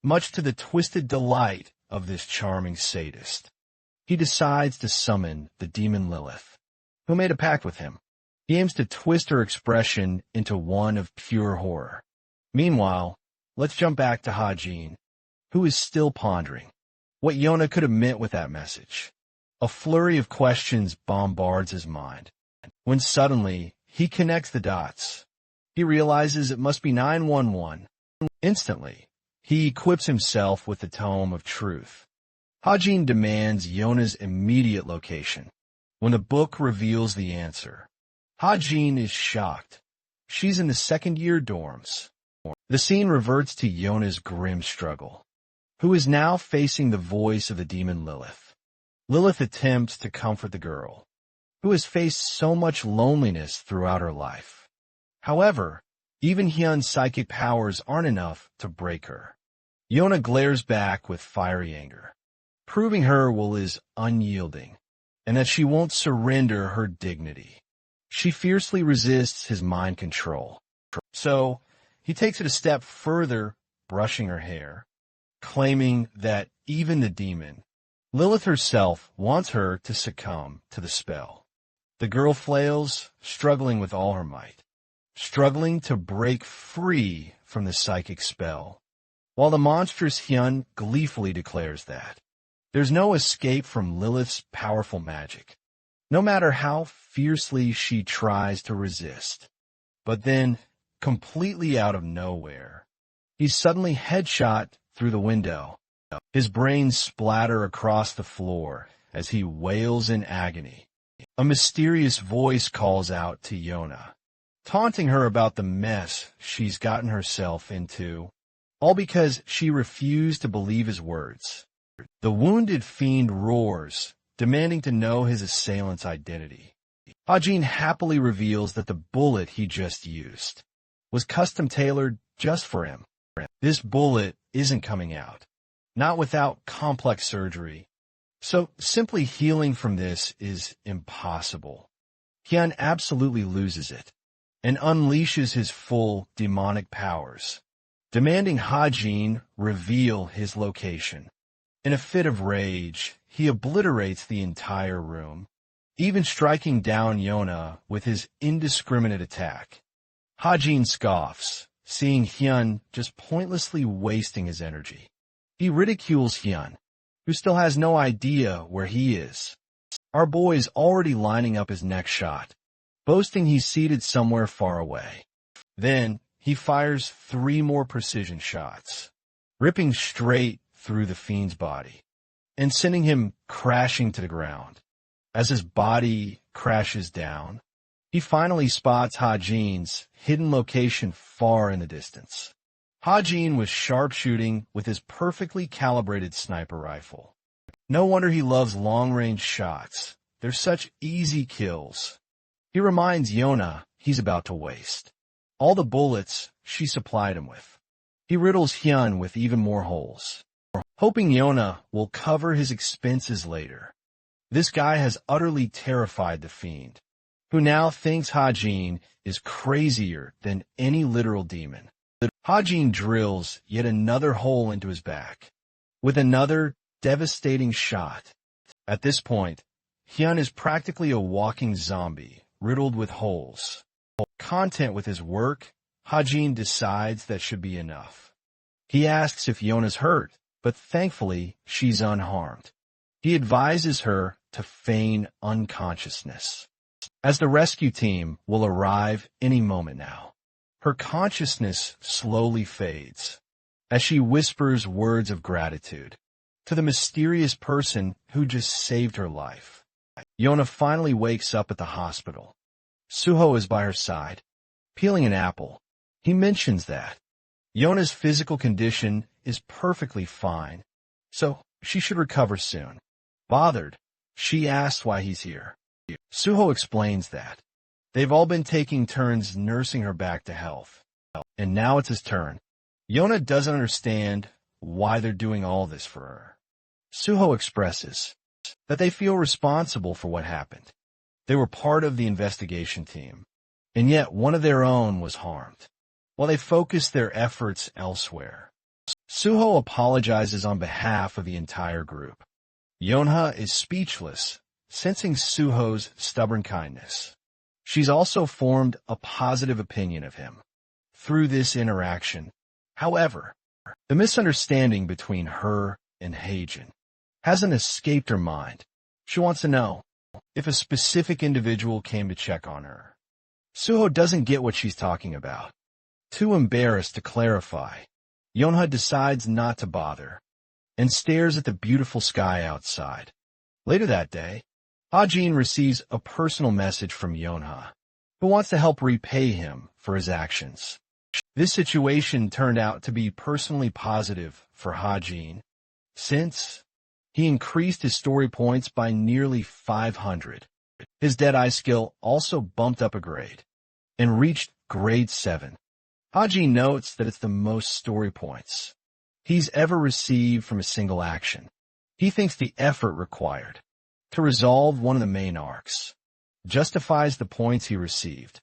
much to the twisted delight of this charming sadist. He decides to summon the demon Lilith, who made a pact with him. He aims to twist her expression into one of pure horror. Meanwhile, let's jump back to Ha-jin, who is still pondering what Yona could have meant with that message. A flurry of questions bombards his mind, when suddenly he connects the dots. He realizes it must be 911. Instantly, he equips himself with the Tome of Truth Hajin demands Yona's immediate location. When the book reveals the answer, Hajin is shocked. She's in the second-year dorms. The scene reverts to Yona's grim struggle, who is now facing the voice of the demon Lilith. Lilith attempts to comfort the girl, who has faced so much loneliness throughout her life. However, even Hyun's psychic powers aren't enough to break her. Yona glares back with fiery anger, proving her will is unyielding, and that she won't surrender her dignity. She fiercely resists his mind control. So, he takes it a step further, brushing her hair, claiming that even the demon, Lilith herself, wants her to succumb to the spell. The girl flails, struggling with all her might, struggling to break free from the psychic spell, while the monstrous Hyun gleefully declares that there's no escape from Lilith's powerful magic, no matter how fiercely she tries to resist. But then, completely out of nowhere, he's suddenly headshot through the window. His brains splatter across the floor as he wails in agony. A mysterious voice calls out to Yona, taunting her about the mess she's gotten herself into, all because she refused to believe his words. The wounded fiend roars, demanding to know his assailant's identity. Hajin happily reveals that the bullet he just used was custom-tailored just for him. This bullet isn't coming out, not without complex surgery. So simply healing from this is impossible. Hyun absolutely loses it and unleashes his full demonic powers, demanding Hajin reveal his location. In a fit of rage, he obliterates the entire room, even striking down Yona with his indiscriminate attack. Hajin scoffs, seeing Hyun just pointlessly wasting his energy. He ridicules Hyun, who still has no idea where he is. Our boy's already lining up his next shot, boasting he's seated somewhere far away. Then, he fires 3 more precision shots, ripping straight through the fiend's body, and sending him crashing to the ground. As his body crashes down, he finally spots Hajin's hidden location far in the distance. Hajin was sharpshooting with his perfectly calibrated sniper rifle. No wonder he loves long-range shots. They're such easy kills. He reminds Yona he's about to waste all the bullets she supplied him with. He riddles Hyun with even more holes, hoping Yona will cover his expenses later. This guy has utterly terrified the fiend, who now thinks Hajin is crazier than any literal demon. Hajin drills yet another hole into his back, with another devastating shot. At this point, Hyun is practically a walking zombie, riddled with holes. Content with his work, Hajin decides that should be enough. He asks if Yona's hurt, but thankfully she's unharmed. He advises her to feign unconsciousness, as the rescue team will arrive any moment now. Her consciousness slowly fades as she whispers words of gratitude to the mysterious person who just saved her life. Yona finally wakes up at the hospital. Suho is by her side, peeling an apple. He mentions that Yona's physical condition is perfectly fine, so she should recover soon. Bothered, she asks why he's here. Suho explains that they've all been taking turns nursing her back to health, and now it's his turn. Yona doesn't understand why they're doing all this for her. Suho expresses that they feel responsible for what happened. They were part of the investigation team, and yet one of their own was harmed, while they focused their efforts elsewhere. Suho apologizes on behalf of the entire group. Yonha is speechless, sensing Suho's stubborn kindness. She's also formed a positive opinion of him through this interaction. However, the misunderstanding between her and Heijin hasn't escaped her mind. She wants to know if a specific individual came to check on her. Suho doesn't get what she's talking about. Too embarrassed to clarify, Yonha decides not to bother and stares at the beautiful sky outside. Later that day, Ha-jin receives a personal message from Yonha, who wants to help repay him for his actions. This situation turned out to be personally positive for Ha-jin, since he increased his story points by nearly 500. His Deadeye skill also bumped up a grade and reached grade 7. Ha-jin notes that it's the most story points he's ever received from a single action. He thinks the effort required to resolve one of the main arcs justifies the points he received.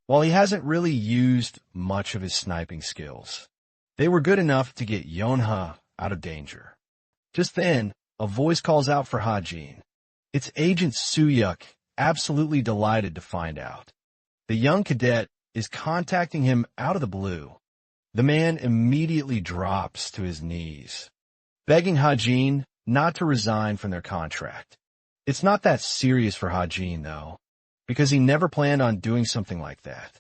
While he hasn't really used much of his sniping skills, they were good enough to get Yonha out of danger. Just then, a voice calls out for Ha-jin. It's Agent Suyuk, absolutely delighted to find out. The young cadet is contacting him out of the blue. The man immediately drops to his knees, begging Ha-jin not to resign from their contract. It's not that serious for Ha-jin, though, because he never planned on doing something like that.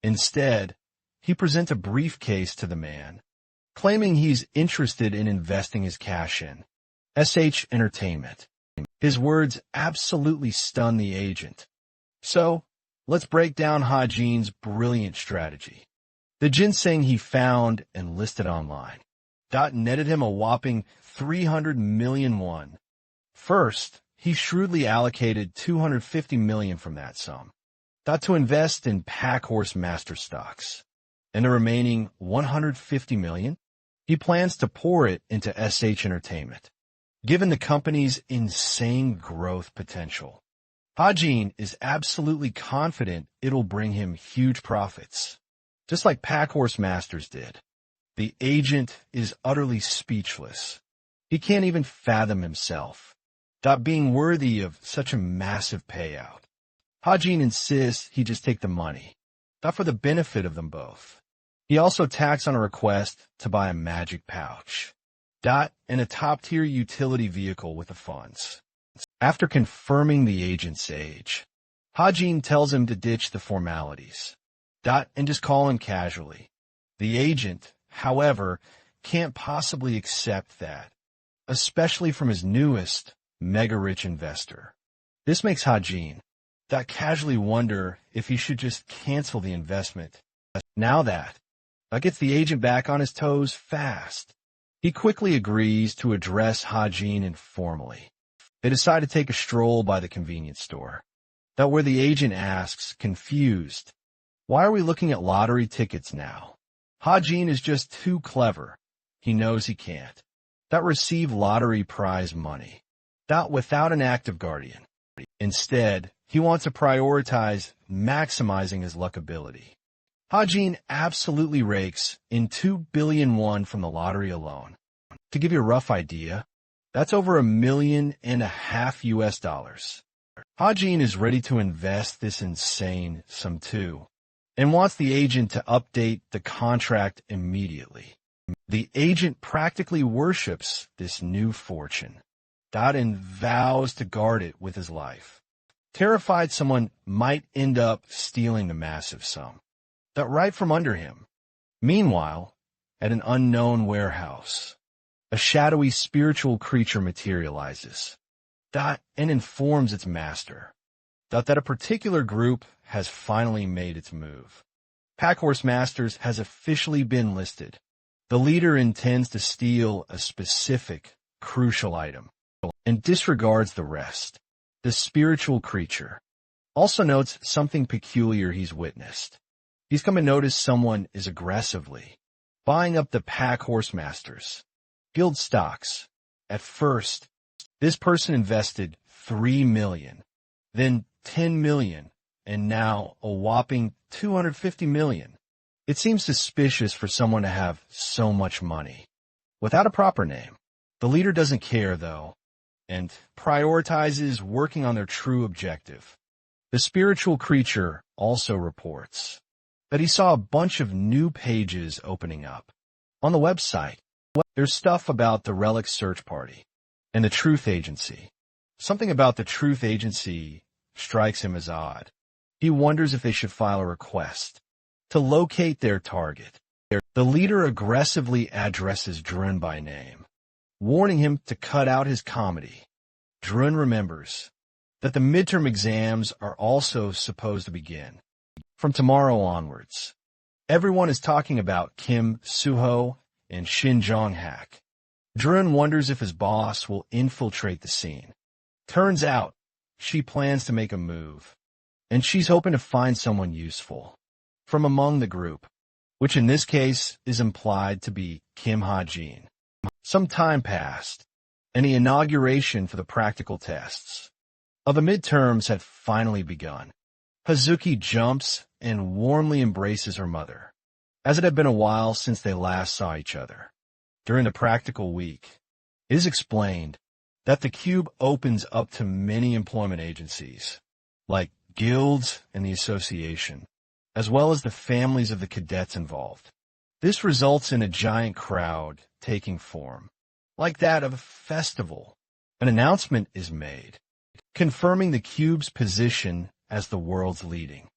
Instead, he presents a briefcase to the man, claiming he's interested in investing his cash in SH Entertainment. His words absolutely stun the agent. So, let's break down Ha-jin's brilliant strategy. The ginseng he found and listed online netted him a whopping 300 million won. First, he shrewdly allocated 250 million from that sum to invest in Pack Horse Master stocks, and the remaining 150 million he plans to pour it into SH Entertainment. Given the company's insane growth potential, Ha-jin is absolutely confident it'll bring him huge profits, just like Pack Horse Masters did. The agent is utterly speechless. He can't even fathom himself being worthy of such a massive payout. Ha-jin insists he just take the money, for the benefit of them both. He also tacks on a request to buy a magic pouch, and a top-tier utility vehicle with the funds. After confirming the agent's age, Ha-jin tells him to ditch the formalities, and just call him casually. The agent, however, can't possibly accept that, especially from his newest, mega-rich investor. This makes Ha-jin casually wonder if he should just cancel the investment. Now that gets the agent back on his toes fast. He quickly agrees to address Ha-jin informally. They decide to take a stroll by the convenience store, where the agent asks, confused, "Why are we looking at lottery tickets now?" Ha-jin is just too clever. He knows he can't receive lottery prize money without an active guardian. Instead, he wants to prioritize maximizing his luck ability. Ha-jin absolutely rakes in 2 billion won from the lottery alone. To give you a rough idea, that's over $1.5 million US. Ha-jin is ready to invest this insane sum too, and wants the agent to update the contract immediately. The agent practically worships this new fortune, and vows to guard it with his life, terrified someone might end up stealing the massive sum right from under him. Meanwhile, at an unknown warehouse, a shadowy spiritual creature materializes, and informs its master that a particular group has finally made its move. Pack Horse Masters has officially been listed. The leader intends to steal a specific, crucial item and disregards the rest. The spiritual creature also notes something peculiar he's witnessed. He's come to notice someone is aggressively buying up the Pack Horse Masters guild stocks. At first, this person invested 3 million, then 10 million, and now a whopping 250 million. It seems suspicious for someone to have so much money without a proper name. The leader doesn't care, though, and prioritizes working on their true objective. The spiritual creature also reports that he saw a bunch of new pages opening up on the website. There's stuff about the Relic Search Party and the Truth Agency. Something about the Truth Agency strikes him as odd. He wonders if they should file a request to locate their target. The leader aggressively addresses Drun by name, warning him to cut out his comedy. Drun remembers that the midterm exams are also supposed to begin. From tomorrow onwards, everyone is talking about Kim Suho and Shin Jong-hak. Drun wonders if his boss will infiltrate the scene. Turns out, she plans to make a move, and she's hoping to find someone useful from among the group, which in this case is implied to be Kim Ha-jin. Some time passed, and the inauguration for the practical tests of the midterms had finally begun. Hazuki jumps and warmly embraces her mother, as it had been a while since they last saw each other. During the practical week, it is explained that the cube opens up to many employment agencies, like guilds and the association, as well as the families of the cadets involved. This results in a giant crowd taking form, like that of a festival. An announcement is made, confirming the cube's position as the world's leading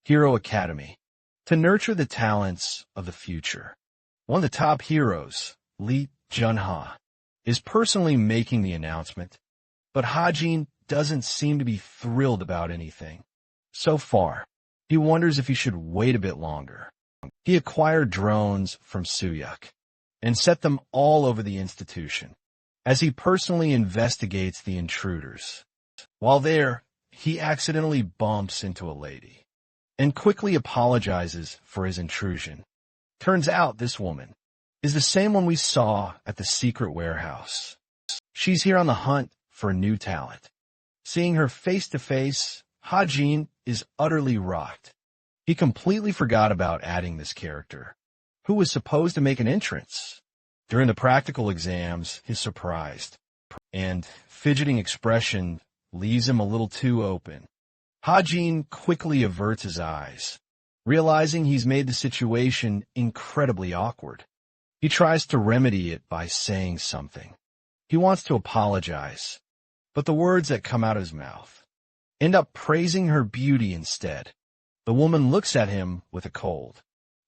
hero academy to nurture the talents of the future. One of the top heroes, Lee Junha, is personally making the announcement, but Ha-jin doesn't seem to be thrilled about anything. So far, he wonders if he should wait a bit longer. He acquired drones from Suyuk and set them all over the institution as he personally investigates the intruders. While there, he accidentally bumps into a lady and quickly apologizes for his intrusion. Turns out this woman is the same one we saw at the secret warehouse. She's here on the hunt for a new talent. Seeing her face to face, Ha-jin is utterly rocked. He completely forgot about adding this character, who was supposed to make an entrance. During the practical exams, his surprised and fidgeting expression leaves him a little too open. Ha-jin quickly averts his eyes, realizing he's made the situation incredibly awkward. He tries to remedy it by saying something. He wants to apologize, but the words that come out of his mouth end up praising her beauty instead. The woman looks at him with a cold,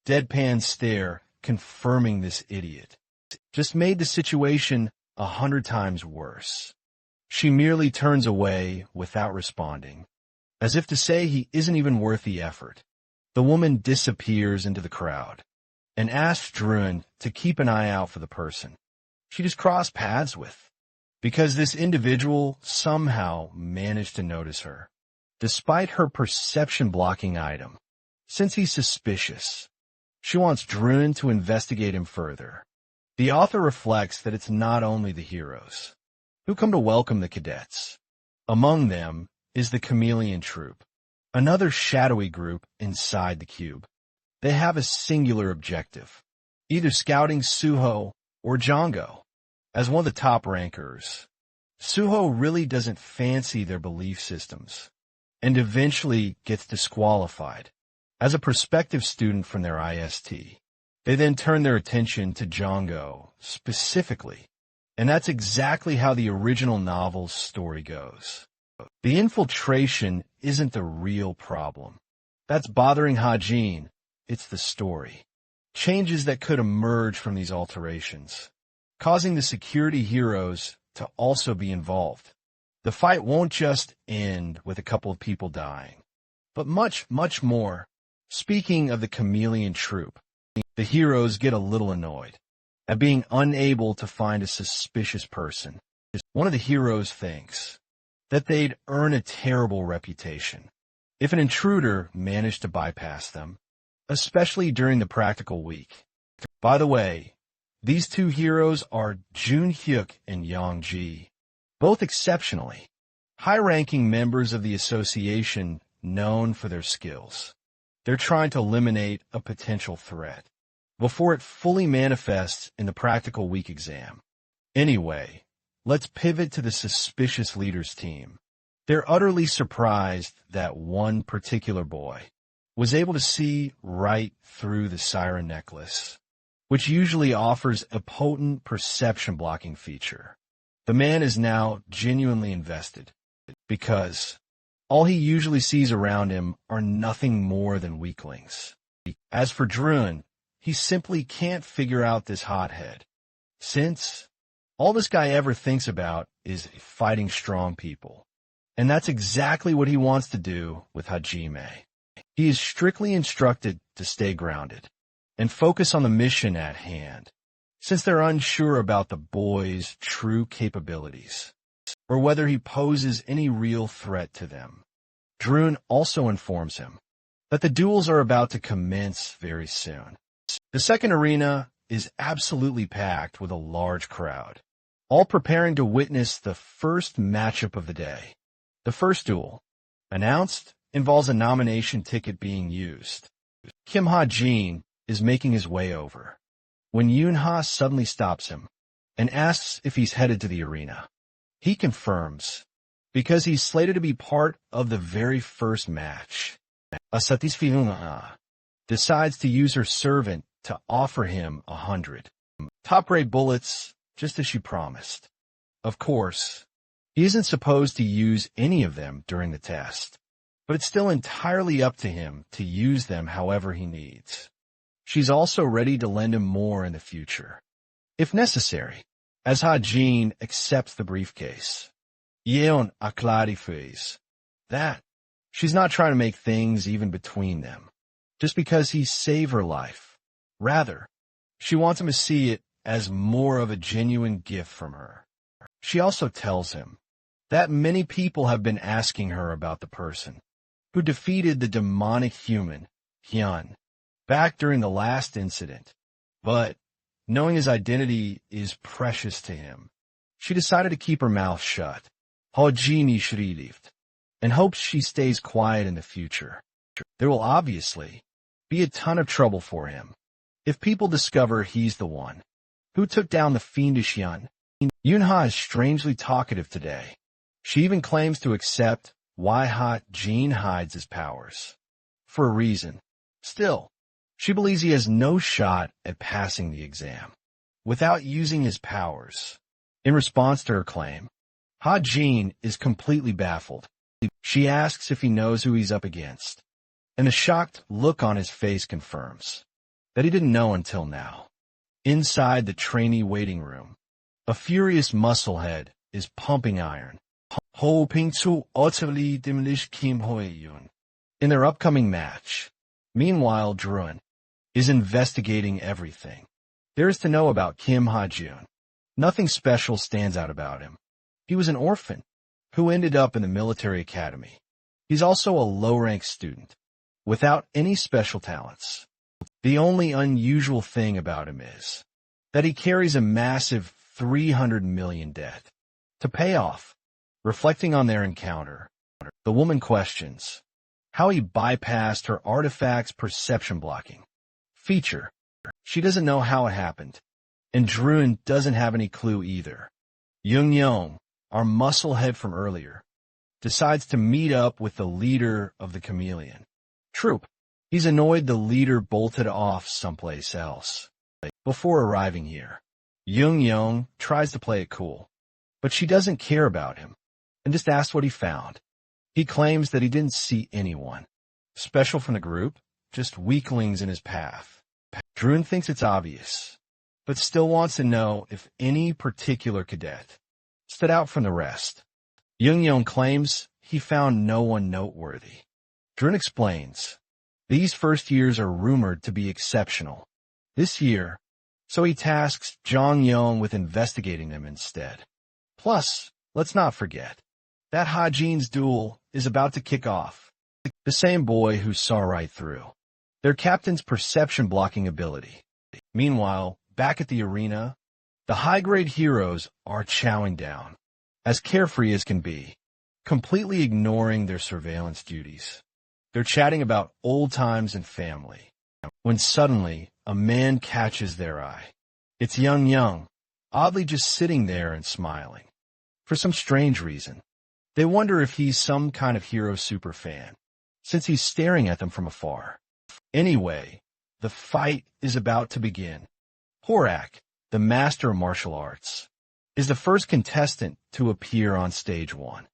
deadpan stare, confirming this idiot just made the situation 100 times worse. She merely turns away without responding, as if to say he isn't even worth the effort. The woman disappears into the crowd and asks Drun to keep an eye out for the person she just crossed paths with, because this individual somehow managed to notice her, despite her perception-blocking item. Since he's suspicious, she wants Drun to investigate him further. The author reflects that it's not only the heroes who come to welcome the cadets. Among them is the Chameleon Troop, another shadowy group inside the cube. They have a singular objective, either scouting Suho or Jongo. As one of the top rankers, Suho really doesn't fancy their belief systems and eventually gets disqualified. As a prospective student from their IST, they then turn their attention to Jongo specifically, and that's exactly how the original novel's story goes. The infiltration isn't the real problem that's bothering Ha-jin, it's the story. Changes that could emerge from these alterations, causing the security heroes to also be involved. The fight won't just end with a couple of people dying, but much, much more. Speaking of the Chameleon Troop, the heroes get a little annoyed at being unable to find a suspicious person. One of the heroes thinks that they'd earn a terrible reputation if an intruder managed to bypass them, especially during the practical week. By the way, these two heroes are Jun-hyuk and Young-ji, both exceptionally high-ranking members of the association known for their skills. They're trying to eliminate a potential threat before it fully manifests in the practical week exam. Anyway, let's pivot to the suspicious leaders team. They're utterly surprised that one particular boy was able to see right through the siren necklace, which usually offers a potent perception-blocking feature. The man is now genuinely invested, because all he usually sees around him are nothing more than weaklings. As for Drun, he simply can't figure out this hothead, since All this guy ever thinks about is fighting strong people. And that's exactly what he wants to do with Hajime. He is strictly instructed to stay grounded and focus on the mission at hand, since they're unsure about the boy's true capabilities, or whether he poses any real threat to them. Drun also informs him that the duels are about to commence very soon. The second arena is absolutely packed with a large crowd, all preparing to witness the first matchup of the day. The first duel, announced, involves a nomination ticket being used. Kim Ha-jin is making his way over, when Yoon-ha suddenly stops him and asks if he's headed to the arena. He confirms, because he's slated to be part of the very first match. Asatisfiuna decides to use her servant to offer him 100 top-rate bullets, just as she promised. Of course, he isn't supposed to use any of them during the test, but it's still entirely up to him to use them however he needs. She's also ready to lend him more in the future, if necessary, as Ha-jin accepts the briefcase. Yeon clarifies that she's not trying to make things even between them, just because he saved her life. Rather, she wants him to see it as more of a genuine gift from her. She also tells him that many people have been asking her about the person who defeated the demonic human, Hyun, back during the last incident. But, knowing his identity is precious to him, she decided to keep her mouth shut, and hopes she stays quiet in the future. There will obviously be a ton of trouble for him if people discover he's the one who took down the fiendish Hyun. Yoon-ha is strangely talkative today. She even claims to accept why Ha-jin hides his powers. For a reason. Still, she believes he has no shot at passing the exam without using his powers. In response to her claim, Ha-jin is completely baffled. She asks if he knows who he's up against, and the shocked look on his face confirms that he didn't know until now. Inside the trainee waiting room, a furious musclehead is pumping iron, hoping to utterly demolish Kim Hoi-yoon in their upcoming match. Meanwhile, Drun is investigating everything there is to know about Kim Ha-jun. Nothing special stands out about him. He was an orphan who ended up in the military academy. He's also a low-ranked student, without any special talents. The only unusual thing about him is that he carries a massive 300 million debt to pay off. Reflecting on their encounter, the woman questions how he bypassed her artifact's perception blocking feature. She doesn't know how it happened, and Drun doesn't have any clue either. Young, our musclehead from earlier, decides to meet up with the leader of the chameleon troop. He's annoyed the leader bolted off someplace else. Before arriving here, Young tries to play it cool, but she doesn't care about him and just asks what he found. He claims that he didn't see anyone special from the group, just weaklings in his path. Drun thinks it's obvious, but still wants to know if any particular cadet stood out from the rest. Young claims he found no one noteworthy. Drun explains these first years are rumored to be exceptional this year, so he tasks Jong-young with investigating them instead. Plus, let's not forget that Ha-jin's duel is about to kick off. The same boy who saw right through their captain's perception-blocking ability. Meanwhile, back at the arena, the high-grade heroes are chowing down, as carefree as can be, completely ignoring their surveillance duties. They're chatting about old times and family, when suddenly a man catches their eye. It's Young, oddly just sitting there and smiling. For some strange reason, they wonder if he's some kind of hero superfan, since he's staring at them from afar. Anyway, the fight is about to begin. Horak, the master of martial arts, is the first contestant to appear on stage 1.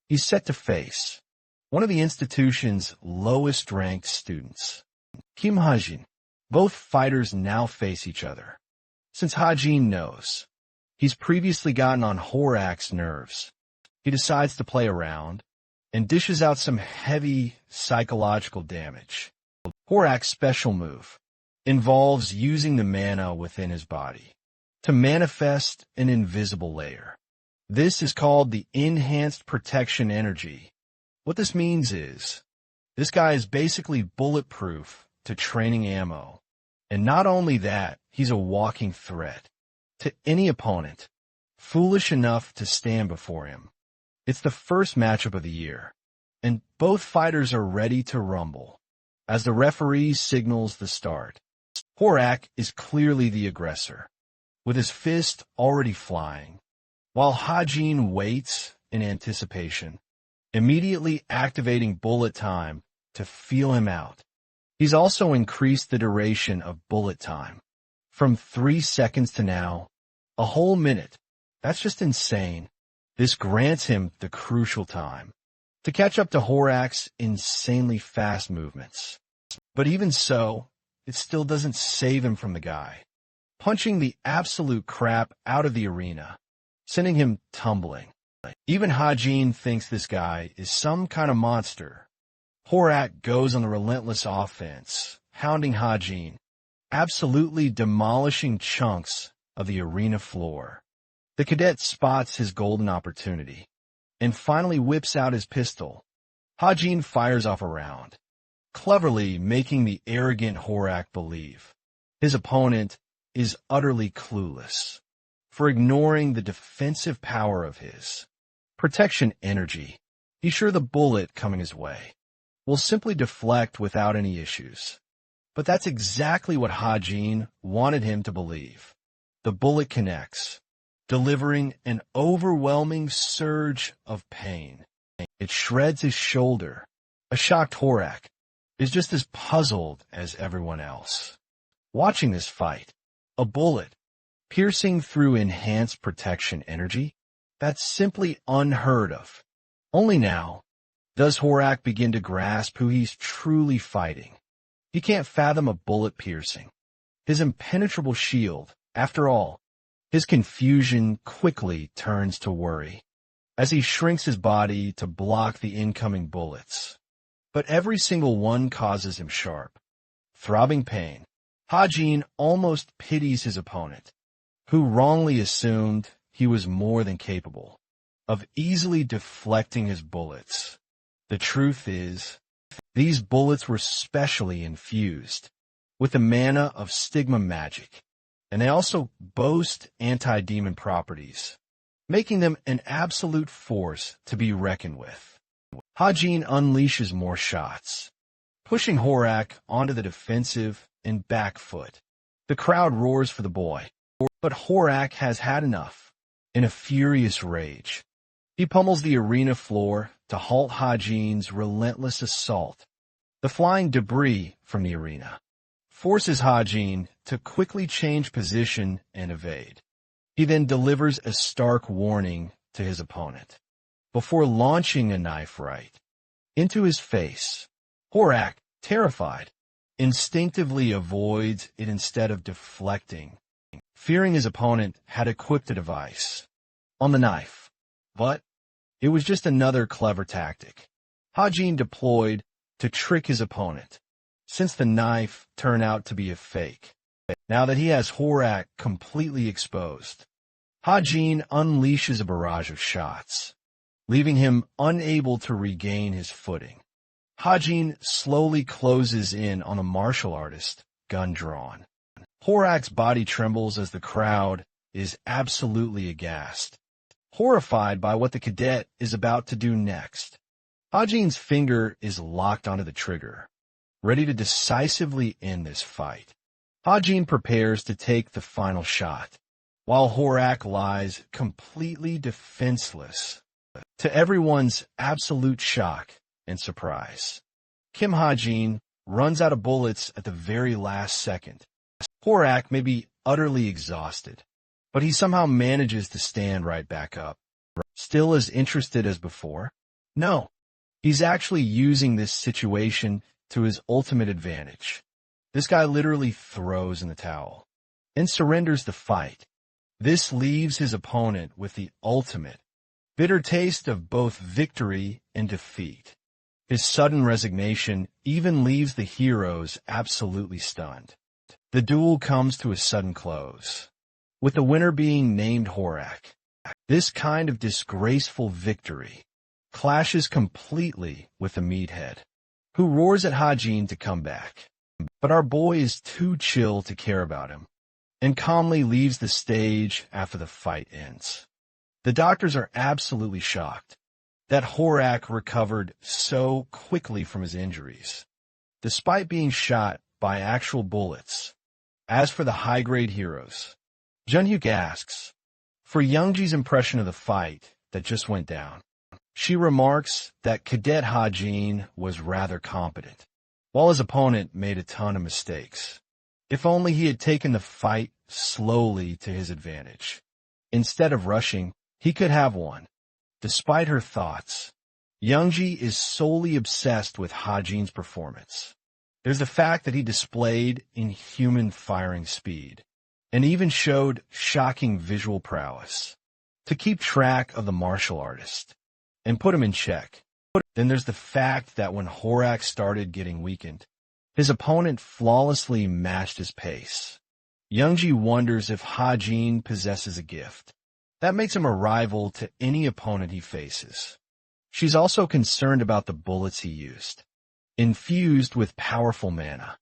He's set to face one of the institution's lowest-ranked students, Kim Ha-jin. Both fighters now face each other, since Ha-jin knows He's previously gotten on Horak's nerves. He decides to play around and dishes out some heavy psychological damage. Horak's special move involves using the mana within his body to manifest an invisible layer. This is called the enhanced protection energy. What this means is, this guy is basically bulletproof to training ammo. And not only that, he's a walking threat to any opponent foolish enough to stand before him. It's the first matchup of the year, and both fighters are ready to rumble as the referee signals the start. Horak is clearly the aggressor, with his fist already flying, while Hajin waits in anticipation, immediately activating bullet time to feel him out. He's also increased the duration of bullet time from 3 seconds to now, a whole minute. That's just insane. This grants him the crucial time to catch up to Horak's insanely fast movements. But even so, it still doesn't save him from the guy, punching the absolute crap out of the arena, sending him tumbling. Even Hajin thinks this guy is some kind of monster. Horak goes on the relentless offense, hounding Hajin, absolutely demolishing chunks of the arena floor. The cadet spots his golden opportunity and finally whips out his pistol. Hajin fires off a round, cleverly making the arrogant Horak believe his opponent is utterly clueless for ignoring the defensive power of his protection energy. He's sure the bullet coming his way will simply deflect without any issues. But that's exactly what Hajin wanted him to believe. The bullet connects, delivering an overwhelming surge of pain. It shreds his shoulder. A shocked Horak is just as puzzled as everyone else. Watching this fight, a bullet piercing through enhanced protection energy, that's simply unheard of. Only now does Horak begin to grasp who he's truly fighting. He can't fathom a bullet piercing his impenetrable shield. After all, his confusion quickly turns to worry as he shrinks his body to block the incoming bullets. But every single one causes him sharp, throbbing pain. Hajin almost pities his opponent, who wrongly assumed he was more than capable of easily deflecting his bullets. The truth is, these bullets were specially infused with the mana of stigma magic, and they also boast anti-demon properties, making them an absolute force to be reckoned with. Hajin unleashes more shots, pushing Horak onto the defensive and back foot. The crowd roars for the boy, but Horak has had enough. In a furious rage, he pummels the arena floor to halt Hajin's relentless assault. The flying debris from the arena forces Hajin to quickly change position and evade. He then delivers a stark warning to his opponent before launching a knife right into his face. Horak, terrified, instinctively avoids it instead of deflecting, fearing his opponent had equipped a device on the knife. But it was just another clever tactic Hajin deployed to trick his opponent, since the knife turned out to be a fake. Now that he has Horak completely exposed, Hajin unleashes a barrage of shots, leaving him unable to regain his footing. Hajin slowly closes in on the martial artist, gun drawn. Horak's body trembles as the crowd is absolutely aghast, horrified by what the cadet is about to do next. Hajin's finger is locked onto the trigger, ready to decisively end this fight. Hajin prepares to take the final shot, while Horak lies completely defenseless, to everyone's absolute shock and surprise. Kim Hajin runs out of bullets at the very last second. Horak may be utterly exhausted, but he somehow manages to stand right back up. Still as interested as before? No, he's actually using this situation to his ultimate advantage. This guy literally throws in the towel and surrenders the fight. This leaves his opponent with the ultimate, bitter taste of both victory and defeat. His sudden resignation even leaves the heroes absolutely stunned. The duel comes to a sudden close, with the winner being named Horak. This kind of disgraceful victory clashes completely with the meathead, who roars at Hajin to come back. But our boy is too chill to care about him, and calmly leaves the stage after the fight ends. The doctors are absolutely shocked that Horak recovered so quickly from his injuries, despite being shot by actual bullets. As for the high-grade heroes, Junhyuk asks for Youngji's impression of the fight that just went down. She remarks that Cadet Hajin was rather competent, while his opponent made a ton of mistakes. If only he had taken the fight slowly to his advantage. Instead of rushing, he could have won. Despite her thoughts, Youngji is solely obsessed with Hajin's performance. There's the fact that he displayed inhuman firing speed, and even showed shocking visual prowess to keep track of the martial artist and put him in check. Then there's the fact that when Horak started getting weakened, his opponent flawlessly matched his pace. Youngji wonders if Hajin possesses a gift that makes him a rival to any opponent he faces. She's also concerned about the bullets he used, infused with powerful mana.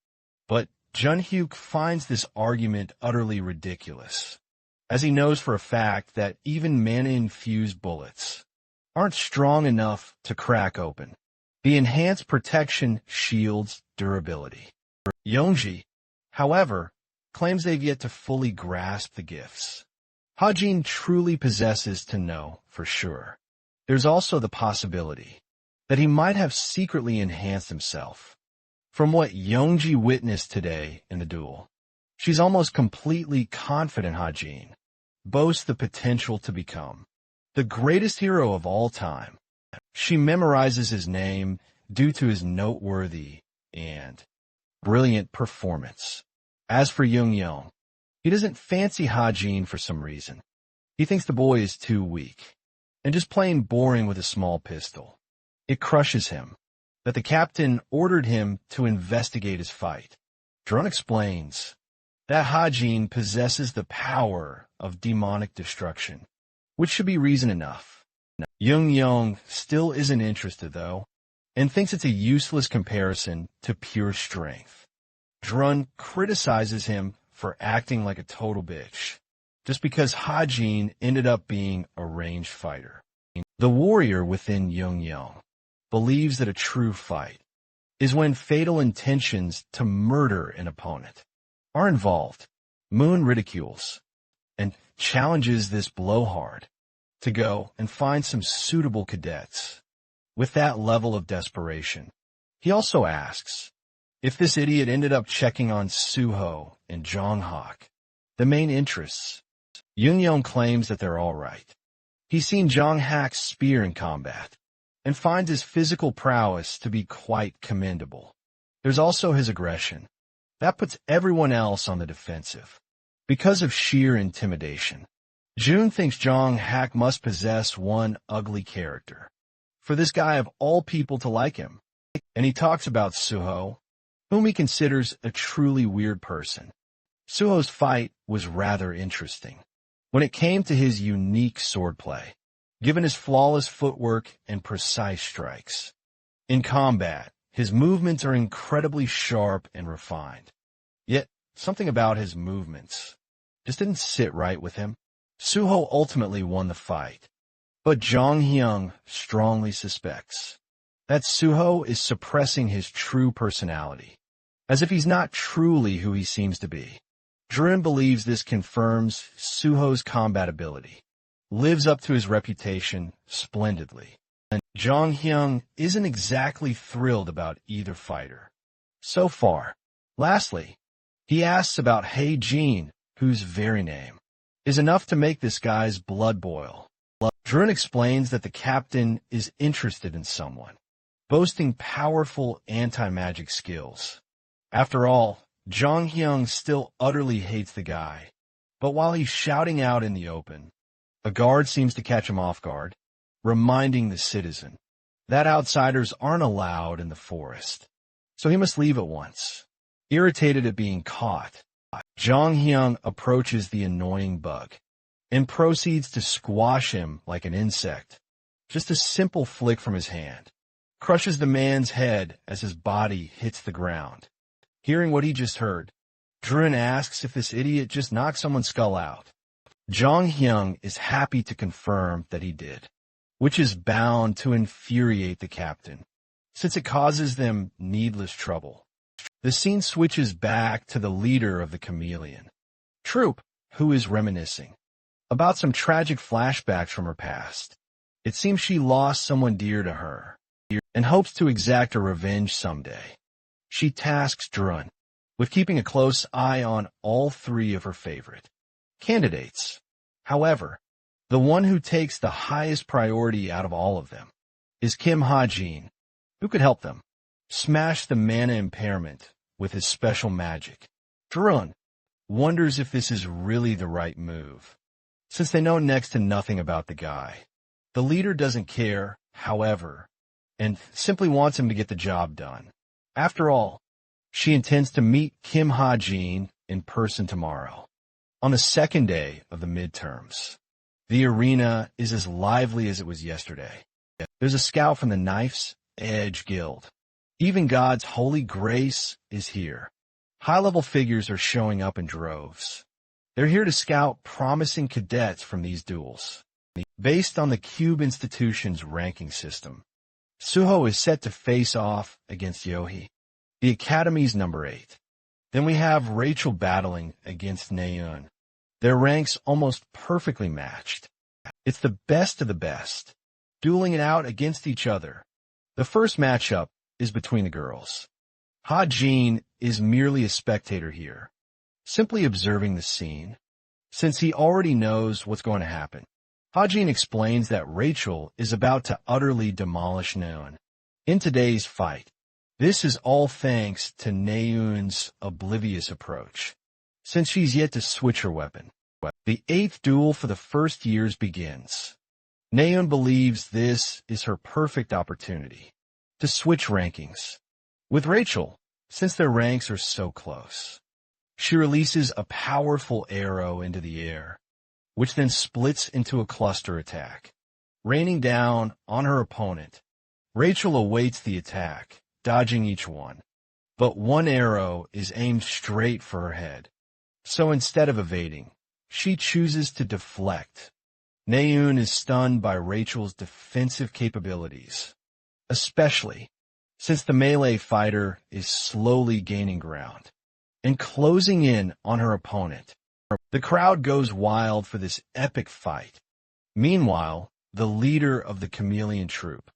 But Junhyuk finds this argument utterly ridiculous, as he knows for a fact that even mana-infused bullets aren't strong enough to crack open the enhanced protection shield's durability. Youngji, however, claims they've yet to fully grasp the gifts Hajin truly possesses to know for sure. There's also the possibility that he might have secretly enhanced himself. From what Youngji witnessed today in the duel, she's almost completely confident Hajin boasts the potential to become the greatest hero of all time. She memorizes his name due to his noteworthy and brilliant performance. As for Young, he doesn't fancy Hajin for some reason. He thinks the boy is too weak and just plain boring with a small pistol. It crushes him that the captain ordered him to investigate his fight. Dron explains that Hajin possesses the power of demonic destruction, which should be reason enough. Young still isn't interested, though, and thinks it's a useless comparison to pure strength. Dron criticizes him for acting like a total bitch, just because Hajin ended up being a ranged fighter. The warrior within Young believes that a true fight is when fatal intentions to murder an opponent are involved. Moon ridicules and challenges this blowhard to go and find some suitable cadets with that level of desperation. He also asks if this idiot ended up checking on Suho and Jonghak, the main interests. Young claims that they're all right. He's seen Jonghak's spear in combat and finds his physical prowess to be quite commendable. There's also his aggression. That puts everyone else on the defensive because of sheer intimidation. June thinks Jonghak must possess one ugly character for this guy of all people to like him. And he talks about Suho, whom he considers a truly weird person. Suho's fight was rather interesting when it came to his unique swordplay, given his flawless footwork and precise strikes. In combat, his movements are incredibly sharp and refined. Yet, something about his movements just didn't sit right with him. Suho ultimately won the fight, but Jonghyun strongly suspects that Suho is suppressing his true personality, as if he's not truly who he seems to be. Drin believes this confirms Suho's combat ability, lives up to his reputation splendidly. And Jonghyun isn't exactly thrilled about either fighter so far. Lastly, he asks about Jin, whose very name is enough to make this guy's blood boil. Drin explains that the captain is interested in someone boasting powerful anti-magic skills. After all, Jonghyun still utterly hates the guy But while he's shouting out in the open, a guard seems to catch him off guard, reminding the citizen that outsiders aren't allowed in the forest. So he must leave at once. Irritated at being caught, Zhang Hyung approaches the annoying bug and proceeds to squash him like an insect. Just a simple flick from his hand crushes the man's head as his body hits the ground. Hearing what he just heard, Drun asks if this idiot just knocked someone's skull out. Zhang Hyung is happy to confirm that he did, which is bound to infuriate the captain, since it causes them needless trouble. The scene switches back to the leader of the chameleon troop, who is reminiscing about some tragic flashbacks from her past. It seems she lost someone dear to her and hopes to exact a revenge someday. She tasks Drun with keeping a close eye on all three of her favorite candidates. However, the one who takes the highest priority out of all of them is Kim Ha-jin, who could help them smash the mana impairment with his special magic. Drun wonders if this is really the right move, since they know next to nothing about the guy. The leader doesn't care, however, and simply wants him to get the job done. After all, she intends to meet Kim Ha-jin in person tomorrow, on the second day of the midterms. The arena is as lively as it was yesterday. There's a scout from the Knife's Edge Guild. Even God's holy grace is here. High-level figures are showing up in droves. They're here to scout promising cadets from these duels. Based on the Cube Institution's ranking system, Suho is set to face off against Yohei, the Academy's number 8. Then we have Rachel battling against Naeun. Their ranks almost perfectly matched. It's the best of the best, dueling it out against each other. The first matchup is between the girls. Ha-jin is merely a spectator here, simply observing the scene, since he already knows what's going to happen. Ha-jin explains that Rachel is about to utterly demolish Naeun in today's fight. This is all thanks to Naeun's oblivious approach, since she's yet to switch her weapon. The 8th duel for the first years begins. Naeun believes this is her perfect opportunity to switch rankings with Rachel, since their ranks are so close. She releases a powerful arrow into the air, which then splits into a cluster attack, raining down on her opponent. Rachel awaits the attack, dodging each one, but one arrow is aimed straight for her head. So instead of evading, she chooses to deflect. Naeun is stunned by Rachel's defensive capabilities, especially since the melee fighter is slowly gaining ground and closing in on her opponent. The crowd goes wild for this epic fight. Meanwhile, the leader of the chameleon troop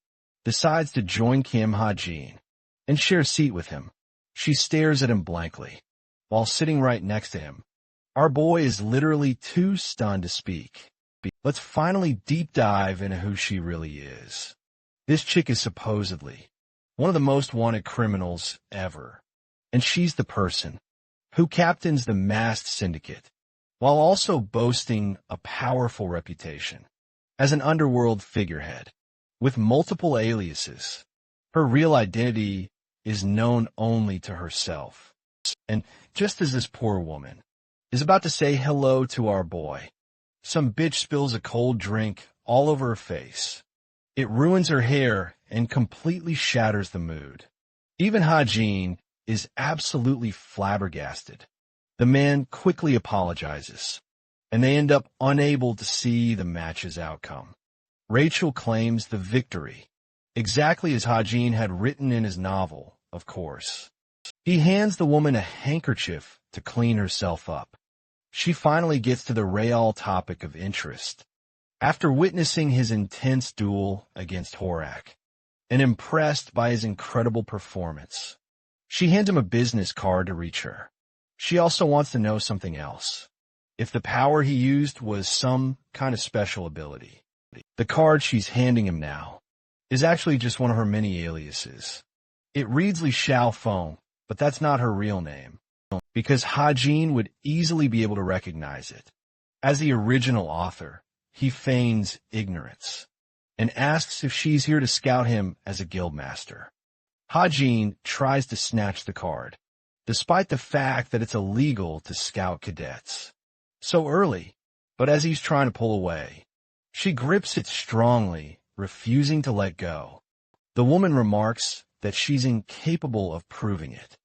decides to join Kim Ha-jin and share a seat with him. She stares at him blankly, while sitting right next to him. Our boy is literally too stunned to speak. Let's finally deep dive into who she really is. This chick is supposedly one of the most wanted criminals ever, and she's the person who captains the masked syndicate, while also boasting a powerful reputation as an underworld figurehead with multiple aliases. Her real identity is known only to herself. And just as this poor woman is about to say hello to our boy, some bitch spills a cold drink all over her face. It ruins her hair and completely shatters the mood. Even Ha-jin is absolutely flabbergasted. The man quickly apologizes, and they end up unable to see the match's outcome. Rachel claims the victory, exactly as Ha-jin had written in his novel, of course. He hands the woman a handkerchief to clean herself up. She finally gets to the real topic of interest. After witnessing his intense duel against Horak, and impressed by his incredible performance, she hands him a business card to reach her. She also wants to know something else. If the power he used was some kind of special ability. The card she's handing him now is actually just one of her many aliases. It reads Li Xiaofeng, but that's not her real name. because Hajin would easily be able to recognize it. As the original author, he feigns ignorance and asks if she's here to scout him as a guildmaster. Hajin tries to snatch the card, despite the fact that it's illegal to scout cadets so early. But as he's trying to pull away, she grips it strongly, refusing to let go. The woman remarks that she's incapable of proving it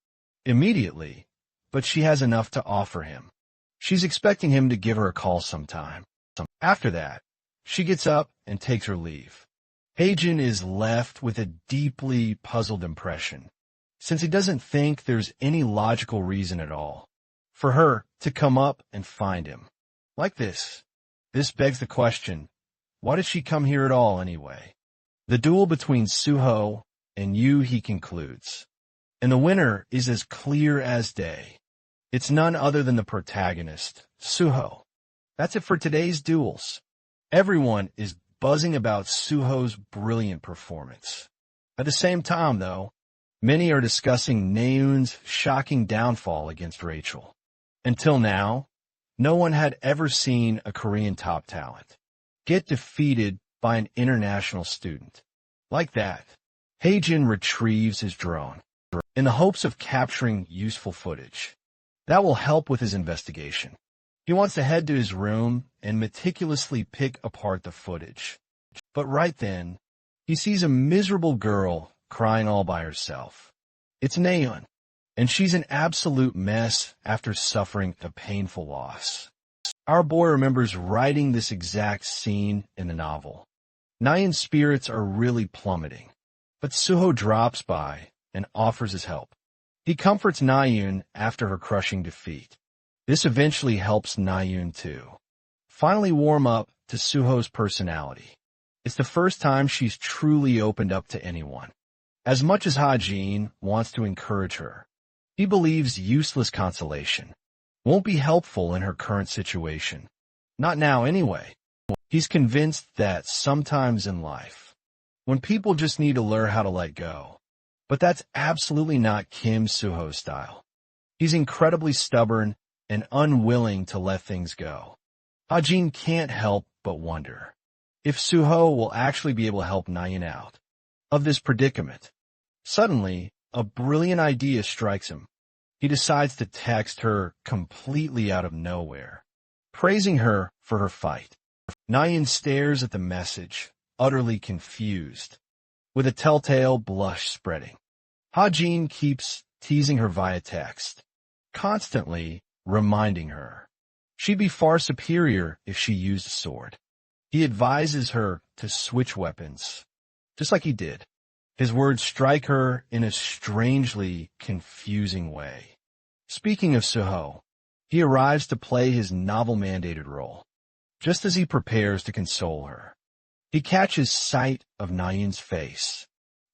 immediately, but she has enough to offer him. She's expecting him to give her a call sometime. After that, she gets up and takes her leave. Hajin is left with a deeply puzzled impression, since he doesn't think there's any logical reason at all for her to come up and find him like this. This begs the question, why did she come here at all anyway? The duel between Suho and Yu, he concludes, and the winner is as clear as day. It's none other than the protagonist, Suho. That's it for today's duels. Everyone is buzzing about Suho's brilliant performance. At the same time, though, many are discussing Naeun's shocking downfall against Rachel. Until now, no one had ever seen a Korean top talent get defeated by an international student. Like that, Hajin retrieves his drone in the hopes of capturing useful footage that will help with his investigation. He wants to head to his room and meticulously pick apart the footage. But right then, he sees a miserable girl crying all by herself. It's Naeun, and she's an absolute mess after suffering a painful loss. Our boy remembers writing this exact scene in the novel. Naeun's spirits are really plummeting, but Suho drops by and offers his help. He comforts Naeun after her crushing defeat. This eventually helps Naeun too finally warm up to Suho's personality. It's the first time she's truly opened up to anyone. As much as Hajin wants to encourage her, he believes useless consolation won't be helpful in her current situation. Not now anyway. He's convinced that sometimes in life, when people just need to learn how to let go. But that's absolutely not Kim Suho's style. He's incredibly stubborn and unwilling to let things go. Hajin can't help but wonder if Suho will actually be able to help Naeun out of this predicament. Suddenly, a brilliant idea strikes him. He decides to text her completely out of nowhere, praising her for her fight. Naeun stares at the message, utterly confused, with a telltale blush spreading. Hajin keeps teasing her via text, constantly reminding her she'd be far superior if she used a sword. He advises her to switch weapons, just like he did. His words strike her in a strangely confusing way. Speaking of Suho, he arrives to play his novel-mandated role. Just as he prepares to console her, he catches sight of Naeun's face,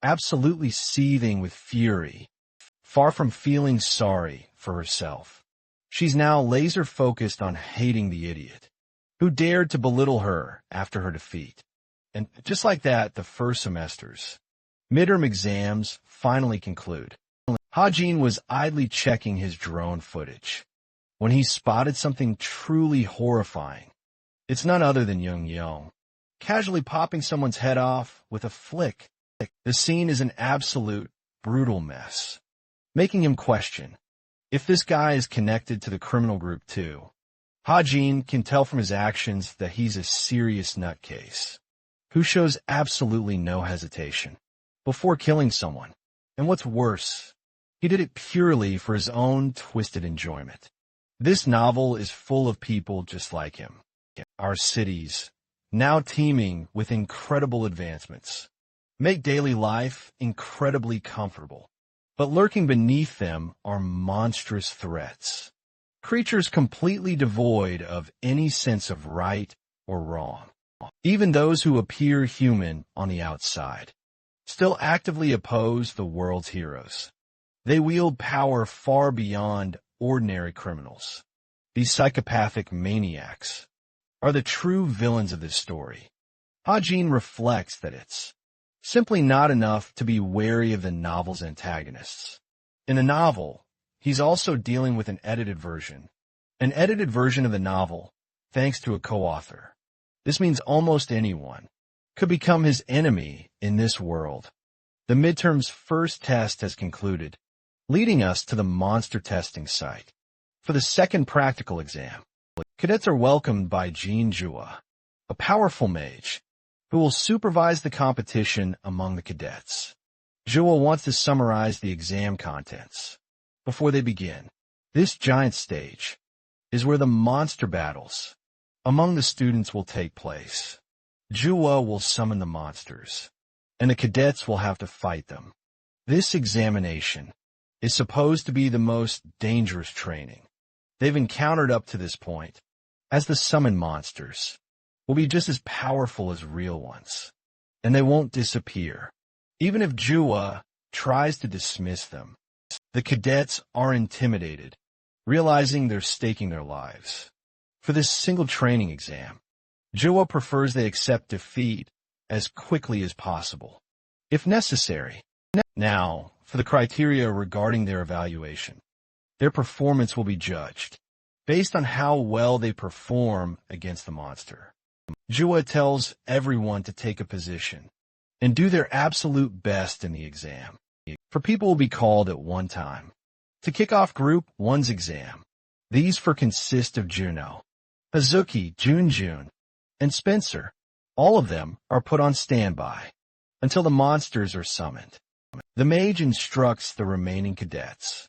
absolutely seething with fury. Far from feeling sorry for herself, she's now laser-focused on hating the idiot who dared to belittle her after her defeat. And just like that, the first semester's midterm exams finally conclude. Hajin was idly checking his drone footage when he spotted something truly horrifying. It's none other than Young Yong, casually popping someone's head off with a flick. The scene is an absolute brutal mess, making him question if this guy is connected to the criminal group too. Hajin can tell from his actions that he's a serious nutcase who shows absolutely no hesitation before killing someone. And what's worse, he did it purely for his own twisted enjoyment. This novel is full of people just like him. Our cities, now teeming with incredible advancements, make daily life incredibly comfortable. But lurking beneath them are monstrous threats. Creatures completely devoid of any sense of right or wrong. Even those who appear human on the outside still actively oppose the world's heroes. They wield power far beyond ordinary criminals. These psychopathic maniacs are the true villains of this story. Hajin reflects that it's simply not enough to be wary of the novel's antagonists. In a novel, He's also dealing with an edited version of the novel, thanks to a co-author. This means almost anyone could become his enemy in this world. The midterm's first test has concluded, leading us to the monster testing site. For the second practical exam, cadets are welcomed by Jean Jua, a powerful mage, who will supervise the competition among the cadets. Jua wants to summarize the exam contents before they begin. This giant stage is where the monster battles among the students will take place. Jua will summon the monsters, and the cadets will have to fight them. This examination is supposed to be the most dangerous training they've encountered up to this point, as the summoned monsters will be just as powerful as real ones, and they won't disappear. Even if Jua tries to dismiss them, the cadets are intimidated, realizing they're staking their lives. For this single training exam, Jua prefers they accept defeat as quickly as possible, if necessary. Now, for the criteria regarding their evaluation. Their performance will be judged based on how well they perform against the monster. Jua tells everyone to take a position and do their absolute best in the exam. For people will be called at one time to kick off Group 1's exam. These consist of Juno, Hazuki, Junjun, and Spencer. All of them are put on standby until the monsters are summoned. The mage instructs the remaining cadets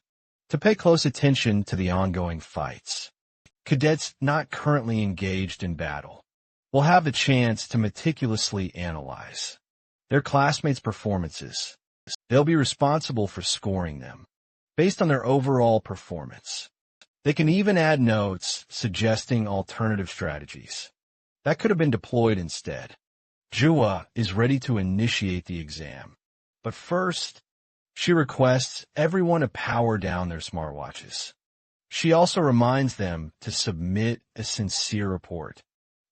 to pay close attention to the ongoing fights. Cadets not currently engaged in battle will have the chance to meticulously analyze their classmates' performances. They'll be responsible for scoring them based on their overall performance. They can even add notes suggesting alternative strategies that could have been deployed instead. Jua is ready to initiate the exam, but first, she requests everyone to power down their smartwatches. She also reminds them to submit a sincere report,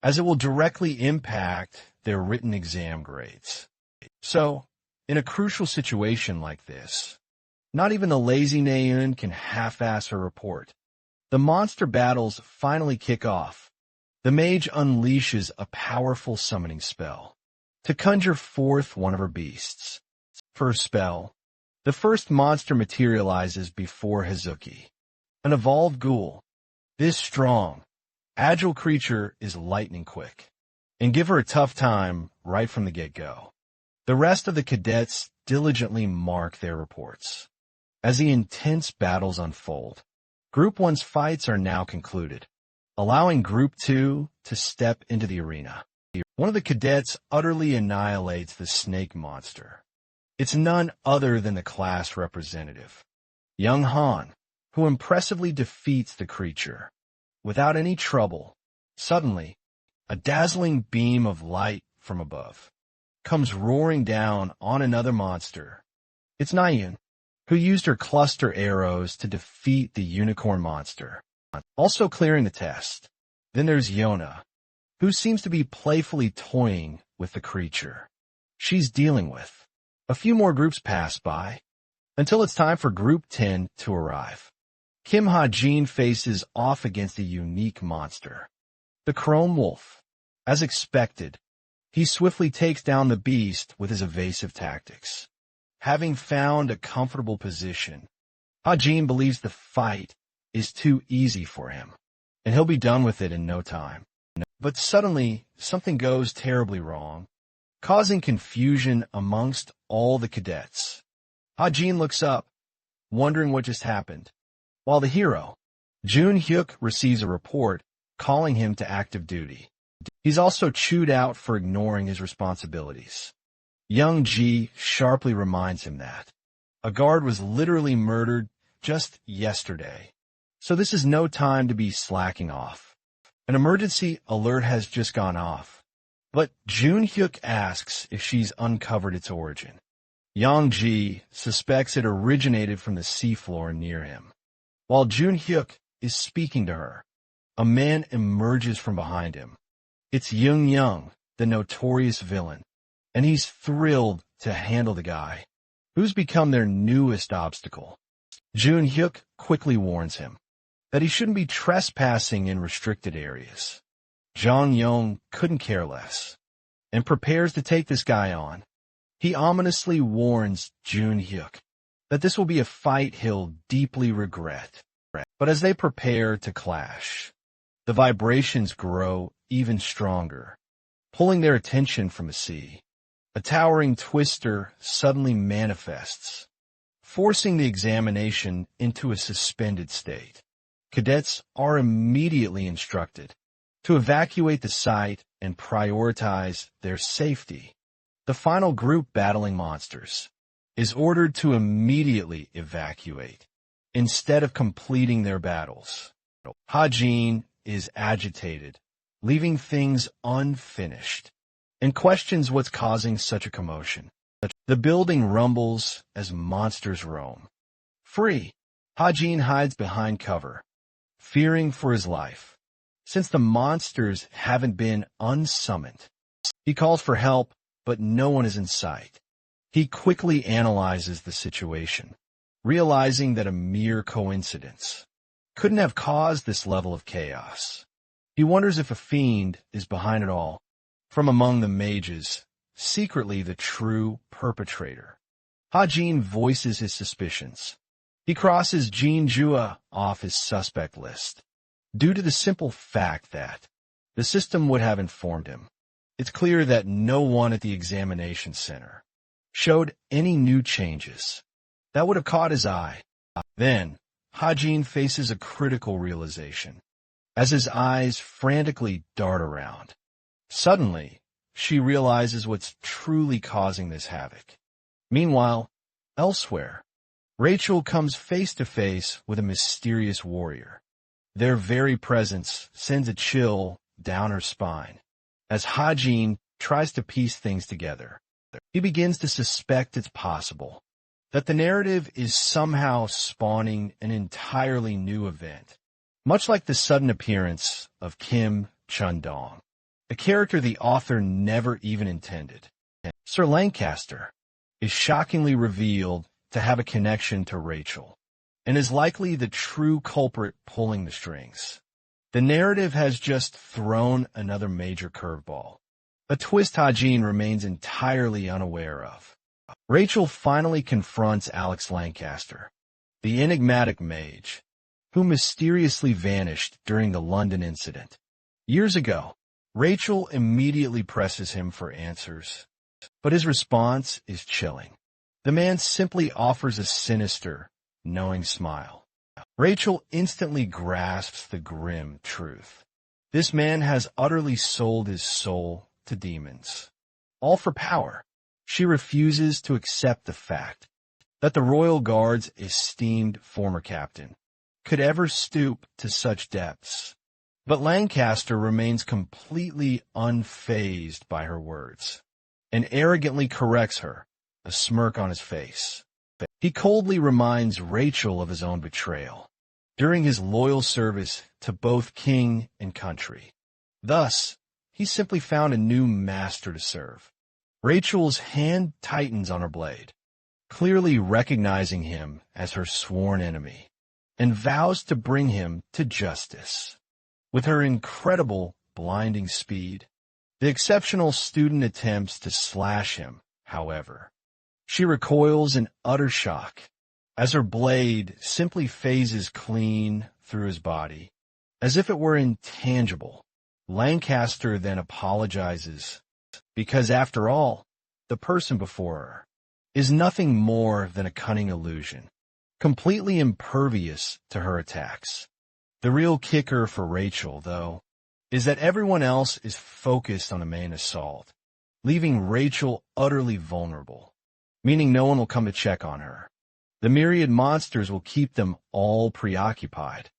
as it will directly impact their written exam grades. So, in a crucial situation like this, not even the lazy Nayun can half-ass her report. The monster battles finally kick off. The mage unleashes a powerful summoning spell to conjure forth one of her beasts. For her spell, the first monster materializes before Hazuki, an evolved ghoul. This strong, agile creature is lightning quick, and give her a tough time right from the get-go. The rest of the cadets diligently mark their reports. As the intense battles unfold, Group 1's fights are now concluded, allowing Group 2 to step into the arena. One of the cadets utterly annihilates the snake monster. It's none other than the class representative, Young Han, who impressively defeats the creature without any trouble. Suddenly, a dazzling beam of light from above comes roaring down on another monster. It's Nayun, who used her cluster arrows to defeat the unicorn monster, also clearing the test. Then there's Yona, who seems to be playfully toying with the creature she's dealing with. A few more groups pass by, until it's time for Group 10 to arrive. Kim Ha-jin faces off against a unique monster, the Chrome Wolf. As expected, he swiftly takes down the beast with his evasive tactics. Having found a comfortable position, Ha-jin believes the fight is too easy for him, and he'll be done with it in no time. But suddenly, something goes terribly wrong, causing confusion amongst all the cadets. Ha-jin looks up, wondering what just happened, while the hero, Jun-hyuk, receives a report calling him to active duty. He's also chewed out for ignoring his responsibilities. Young Ji sharply reminds him that a guard was literally murdered just yesterday, so this is no time to be slacking off. An emergency alert has just gone off, but Jun-hyuk asks if she's uncovered its origin. Yang Ji suspects it originated from the seafloor near him. While Jun-hyuk is speaking to her, a man emerges from behind him. It's Young, the notorious villain, and he's thrilled to handle the guy who's become their newest obstacle. Jun-hyuk quickly warns him that he shouldn't be trespassing in restricted areas. Jong-yong couldn't care less and prepares to take this guy on. He ominously warns Jun-hyuk that this will be a fight he'll deeply regret. But as they prepare to clash, the vibrations grow even stronger, pulling their attention from the sea. A towering twister suddenly manifests, forcing the examination into a suspended state. Cadets are immediately instructed to evacuate the site and prioritize their safety. The final group battling monsters is ordered to immediately evacuate instead of completing their battles. Ha-jin is agitated, leaving things unfinished, and questions what's causing such a commotion. The building rumbles as monsters roam. Free, Ha-jin hides behind cover, fearing for his life, since the monsters haven't been unsummoned. He calls for help, but no one is in sight. He quickly analyzes the situation, realizing that a mere coincidence couldn't have caused this level of chaos. He wonders if a fiend is behind it all. From among the mages, secretly the true perpetrator. Ha-jin voices his suspicions. He crosses Jin-jua off his suspect list, due to the simple fact that the system would have informed him. It's clear that no one at the examination center showed any new changes that would have caught his eye. Then, Ha-jin faces a critical realization as his eyes frantically dart around. Suddenly, she realizes what's truly causing this havoc. Meanwhile, elsewhere, Rachel comes face to face with a mysterious warrior. Their very presence sends a chill down her spine as Ha-jin tries to piece things together. He begins to suspect it's possible that the narrative is somehow spawning an entirely new event, much like the sudden appearance of Kim Chun-dong, a character the author never even intended. Sir Lancaster is shockingly revealed to have a connection to Rachel, and is likely the true culprit pulling the strings. The narrative has just thrown another major curveball, a twist Ha-jin remains entirely unaware of. Rachel finally confronts Alex Lancaster, the enigmatic mage, who mysteriously vanished during the London incident. Years ago, Rachel immediately presses him for answers, but his response is chilling. The man simply offers a sinister, knowing smile. Rachel instantly grasps the grim truth. This man has utterly sold his soul to demons, all for power. She refuses to accept the fact that the Royal Guard's esteemed former captain could ever stoop to such depths. But Lancaster remains completely unfazed by her words, and arrogantly corrects her, a smirk on his face. He coldly reminds Rachel of his own betrayal during his loyal service to both king and country. Thus, he simply found a new master to serve. Rachel's hand tightens on her blade, clearly recognizing him as her sworn enemy, and vows to bring him to justice. With her incredible, blinding speed, the exceptional student attempts to slash him, however. She recoils in utter shock as her blade simply phases clean through his body, as if it were intangible. Lancaster then apologizes, because after all, the person before her is nothing more than a cunning illusion, completely impervious to her attacks. The real kicker for Rachel, though, is that everyone else is focused on the main assault, leaving Rachel utterly vulnerable, meaning no one will come to check on her. The myriad monsters will keep them all preoccupied.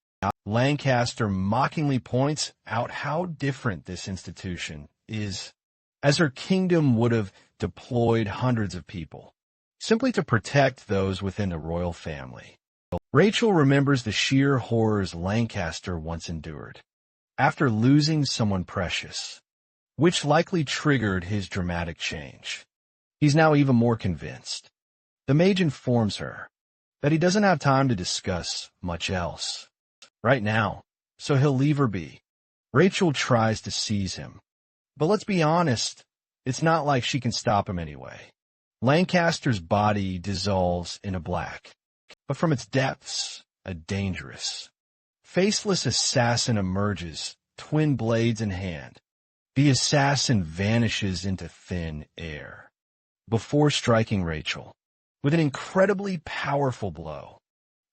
Lancaster mockingly points out how different this institution is, as her kingdom would have deployed hundreds of people, simply to protect those within the royal family. Rachel remembers the sheer horrors Lancaster once endured, after losing someone precious, which likely triggered his dramatic change. He's now even more convinced. The mage informs her that he doesn't have time to discuss much else right now, so he'll leave her be. Rachel tries to seize him, but let's be honest, it's not like she can stop him anyway. Lancaster's body dissolves into black, but from its depths, a dangerous, faceless assassin emerges, twin blades in hand. The assassin vanishes into thin air before striking Rachel with an incredibly powerful blow.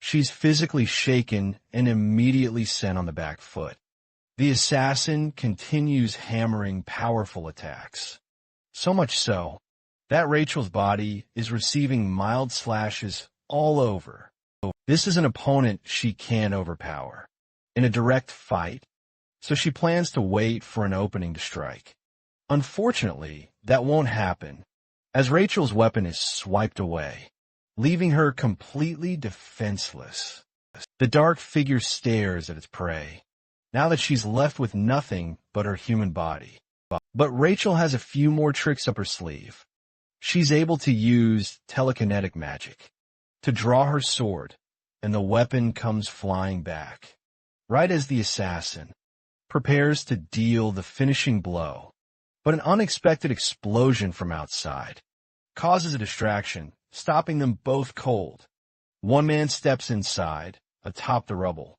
She's physically shaken and immediately sent on the back foot. The assassin continues hammering powerful attacks, so much so that Rachel's body is receiving mild slashes all over. This is an opponent she can't overpower in a direct fight, so she plans to wait for an opening to strike. Unfortunately, that won't happen, as Rachel's weapon is swiped away, leaving her completely defenseless. The dark figure stares at its prey, now that she's left with nothing but her human body. But Rachel has a few more tricks up her sleeve. She's able to use telekinetic magic to draw her sword, and the weapon comes flying back, right as the assassin prepares to deal the finishing blow. But an unexpected explosion from outside causes a distraction, stopping them both cold. One man steps inside, atop the rubble.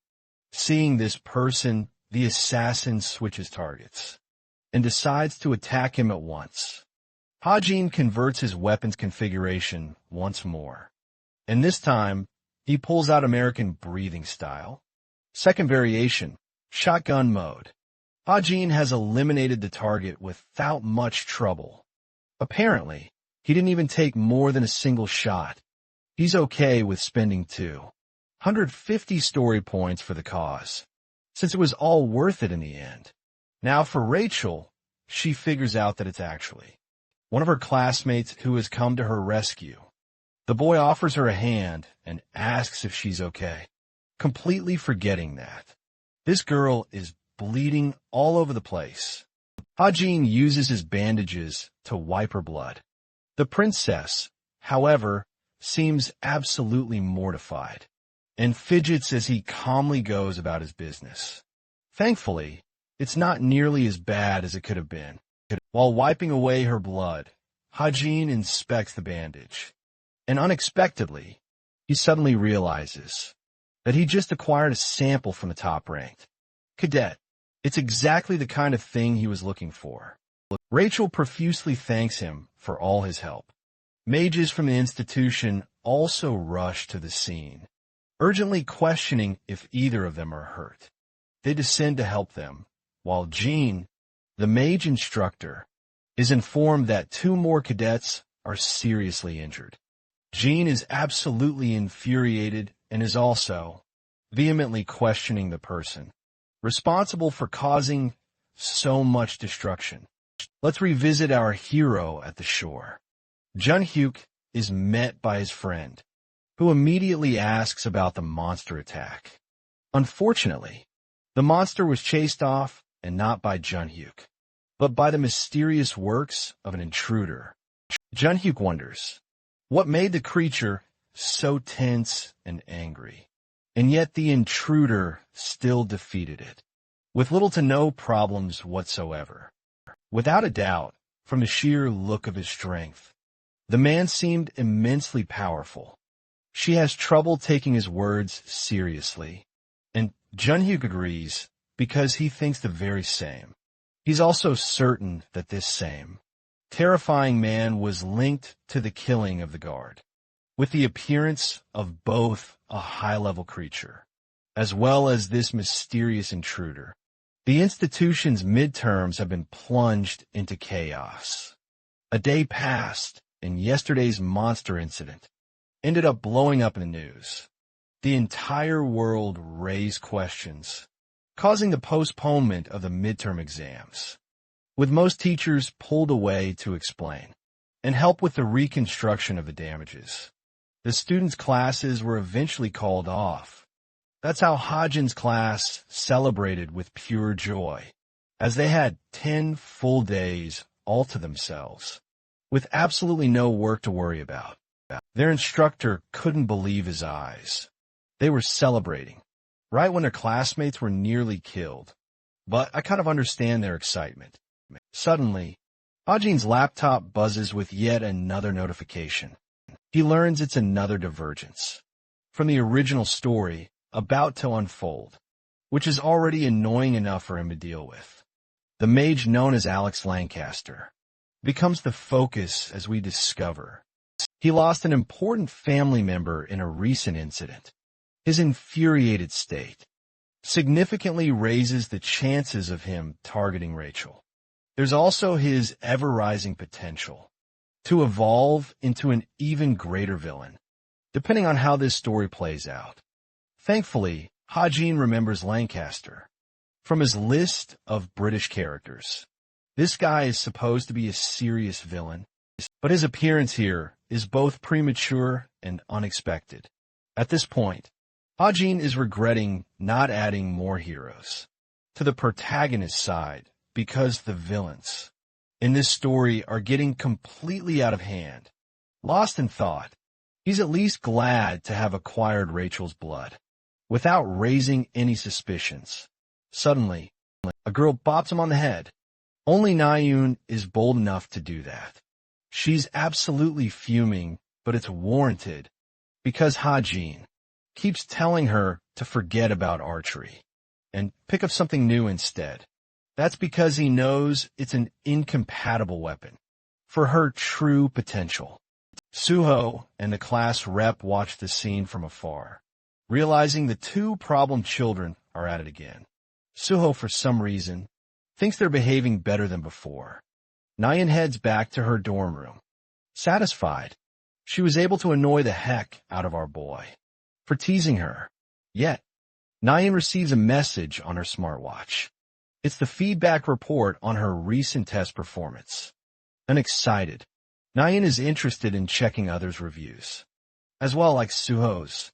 Seeing this person, the assassin switches targets and decides to attack him at once. Hajin converts his weapon's configuration once more, and this time he pulls out American breathing style. Second variation, shotgun mode. Hajin has eliminated the target without much trouble. Apparently, he didn't even take more than a single shot. He's okay with spending 250 story points for the cause, since it was all worth it in the end. Now for Rachel, she figures out that it's actually one of her classmates who has come to her rescue. The boy offers her a hand and asks if she's okay, completely forgetting that this girl is bleeding all over the place. Hajin uses his bandages to wipe her blood. The princess, however, seems absolutely mortified and fidgets as he calmly goes about his business. Thankfully, it's not nearly as bad as it could have been. While wiping away her blood, Hajin inspects the bandage, and unexpectedly, he suddenly realizes that he just acquired a sample from the top-ranked cadet. It's exactly the kind of thing he was looking for. Rachel profusely thanks him for all his help. Mages from the institution also rush to the scene, urgently questioning if either of them are hurt. They descend to help them, while Jean, the mage instructor, is informed that 2 more cadets are seriously injured. Jean is absolutely infuriated and is also vehemently questioning the person responsible for causing so much destruction. Let's revisit our hero at the shore. Junhyuk is met by his friend, who immediately asks about the monster attack. Unfortunately, the monster was chased off, and not by Junhyuk, but by the mysterious works of an intruder. Junhyuk wonders what made the creature so tense and angry, and yet the intruder still defeated it, with little to no problems whatsoever. Without a doubt, from the sheer look of his strength, the man seemed immensely powerful. She has trouble taking his words seriously, and Junhyuk agrees because he thinks the very same. He's also certain that this same terrifying man was linked to the killing of the guard, with the appearance of both a high-level creature, as well as this mysterious intruder. The institution's midterms have been plunged into chaos. A day passed, and yesterday's monster incident ended up blowing up in the news. The entire world raised questions, causing the postponement of the midterm exams, with most teachers pulled away to explain and help with the reconstruction of the damages. The students' classes were eventually called off. That's how Hajin's class celebrated with pure joy, as they had 10 full days all to themselves, with absolutely no work to worry about. Their instructor couldn't believe his eyes. They were celebrating, right when their classmates were nearly killed. But I kind of understand their excitement. Suddenly, Hajin's laptop buzzes with yet another notification. He learns it's another divergence from the original story about to unfold, which is already annoying enough for him to deal with. The mage known as Alex Lancaster becomes the focus as we discover he lost an important family member in a recent incident. His infuriated state significantly raises the chances of him targeting Rachel. There's also his ever-rising potential to evolve into an even greater villain, depending on how this story plays out. Thankfully, Hajin remembers Lancaster from his list of British characters. This guy is supposed to be a serious villain, but his appearance here is both premature and unexpected. At this point, Hajin is regretting not adding more heroes to the protagonist's side because the villains in this story are getting completely out of hand. Lost in thought, he's at least glad to have acquired Rachel's blood without raising any suspicions. Suddenly, a girl bops him on the head. Only Nayun is bold enough to do that. She's absolutely fuming, but it's warranted because Hajin keeps telling her to forget about archery and pick up something new instead. That's because he knows it's an incompatible weapon for her true potential. Suho and the class rep watch the scene from afar, realizing the two problem children are at it again. Suho, for some reason, thinks they're behaving better than before. Nyan heads back to her dorm room. Satisfied, she was able to annoy the heck out of our boy for teasing her. Yet, Nyan receives a message on her smartwatch. It's the feedback report on her recent test performance. Unexcited, Nyan is interested in checking others' reviews, as well like Suho's.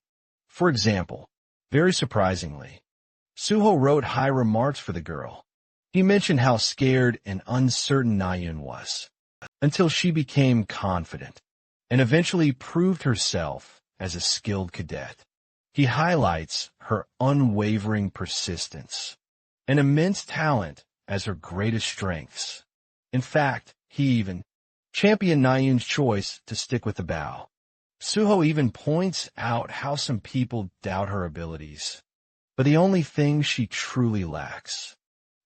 For example, very surprisingly, Suho wrote high remarks for the girl. He mentioned how scared and uncertain Nayun was, until she became confident, and eventually proved herself as a skilled cadet. He highlights her unwavering persistence and immense talent as her greatest strengths. In fact, he even championed Nayun's choice to stick with the bow. Suho even points out how some people doubt her abilities, but the only thing she truly lacks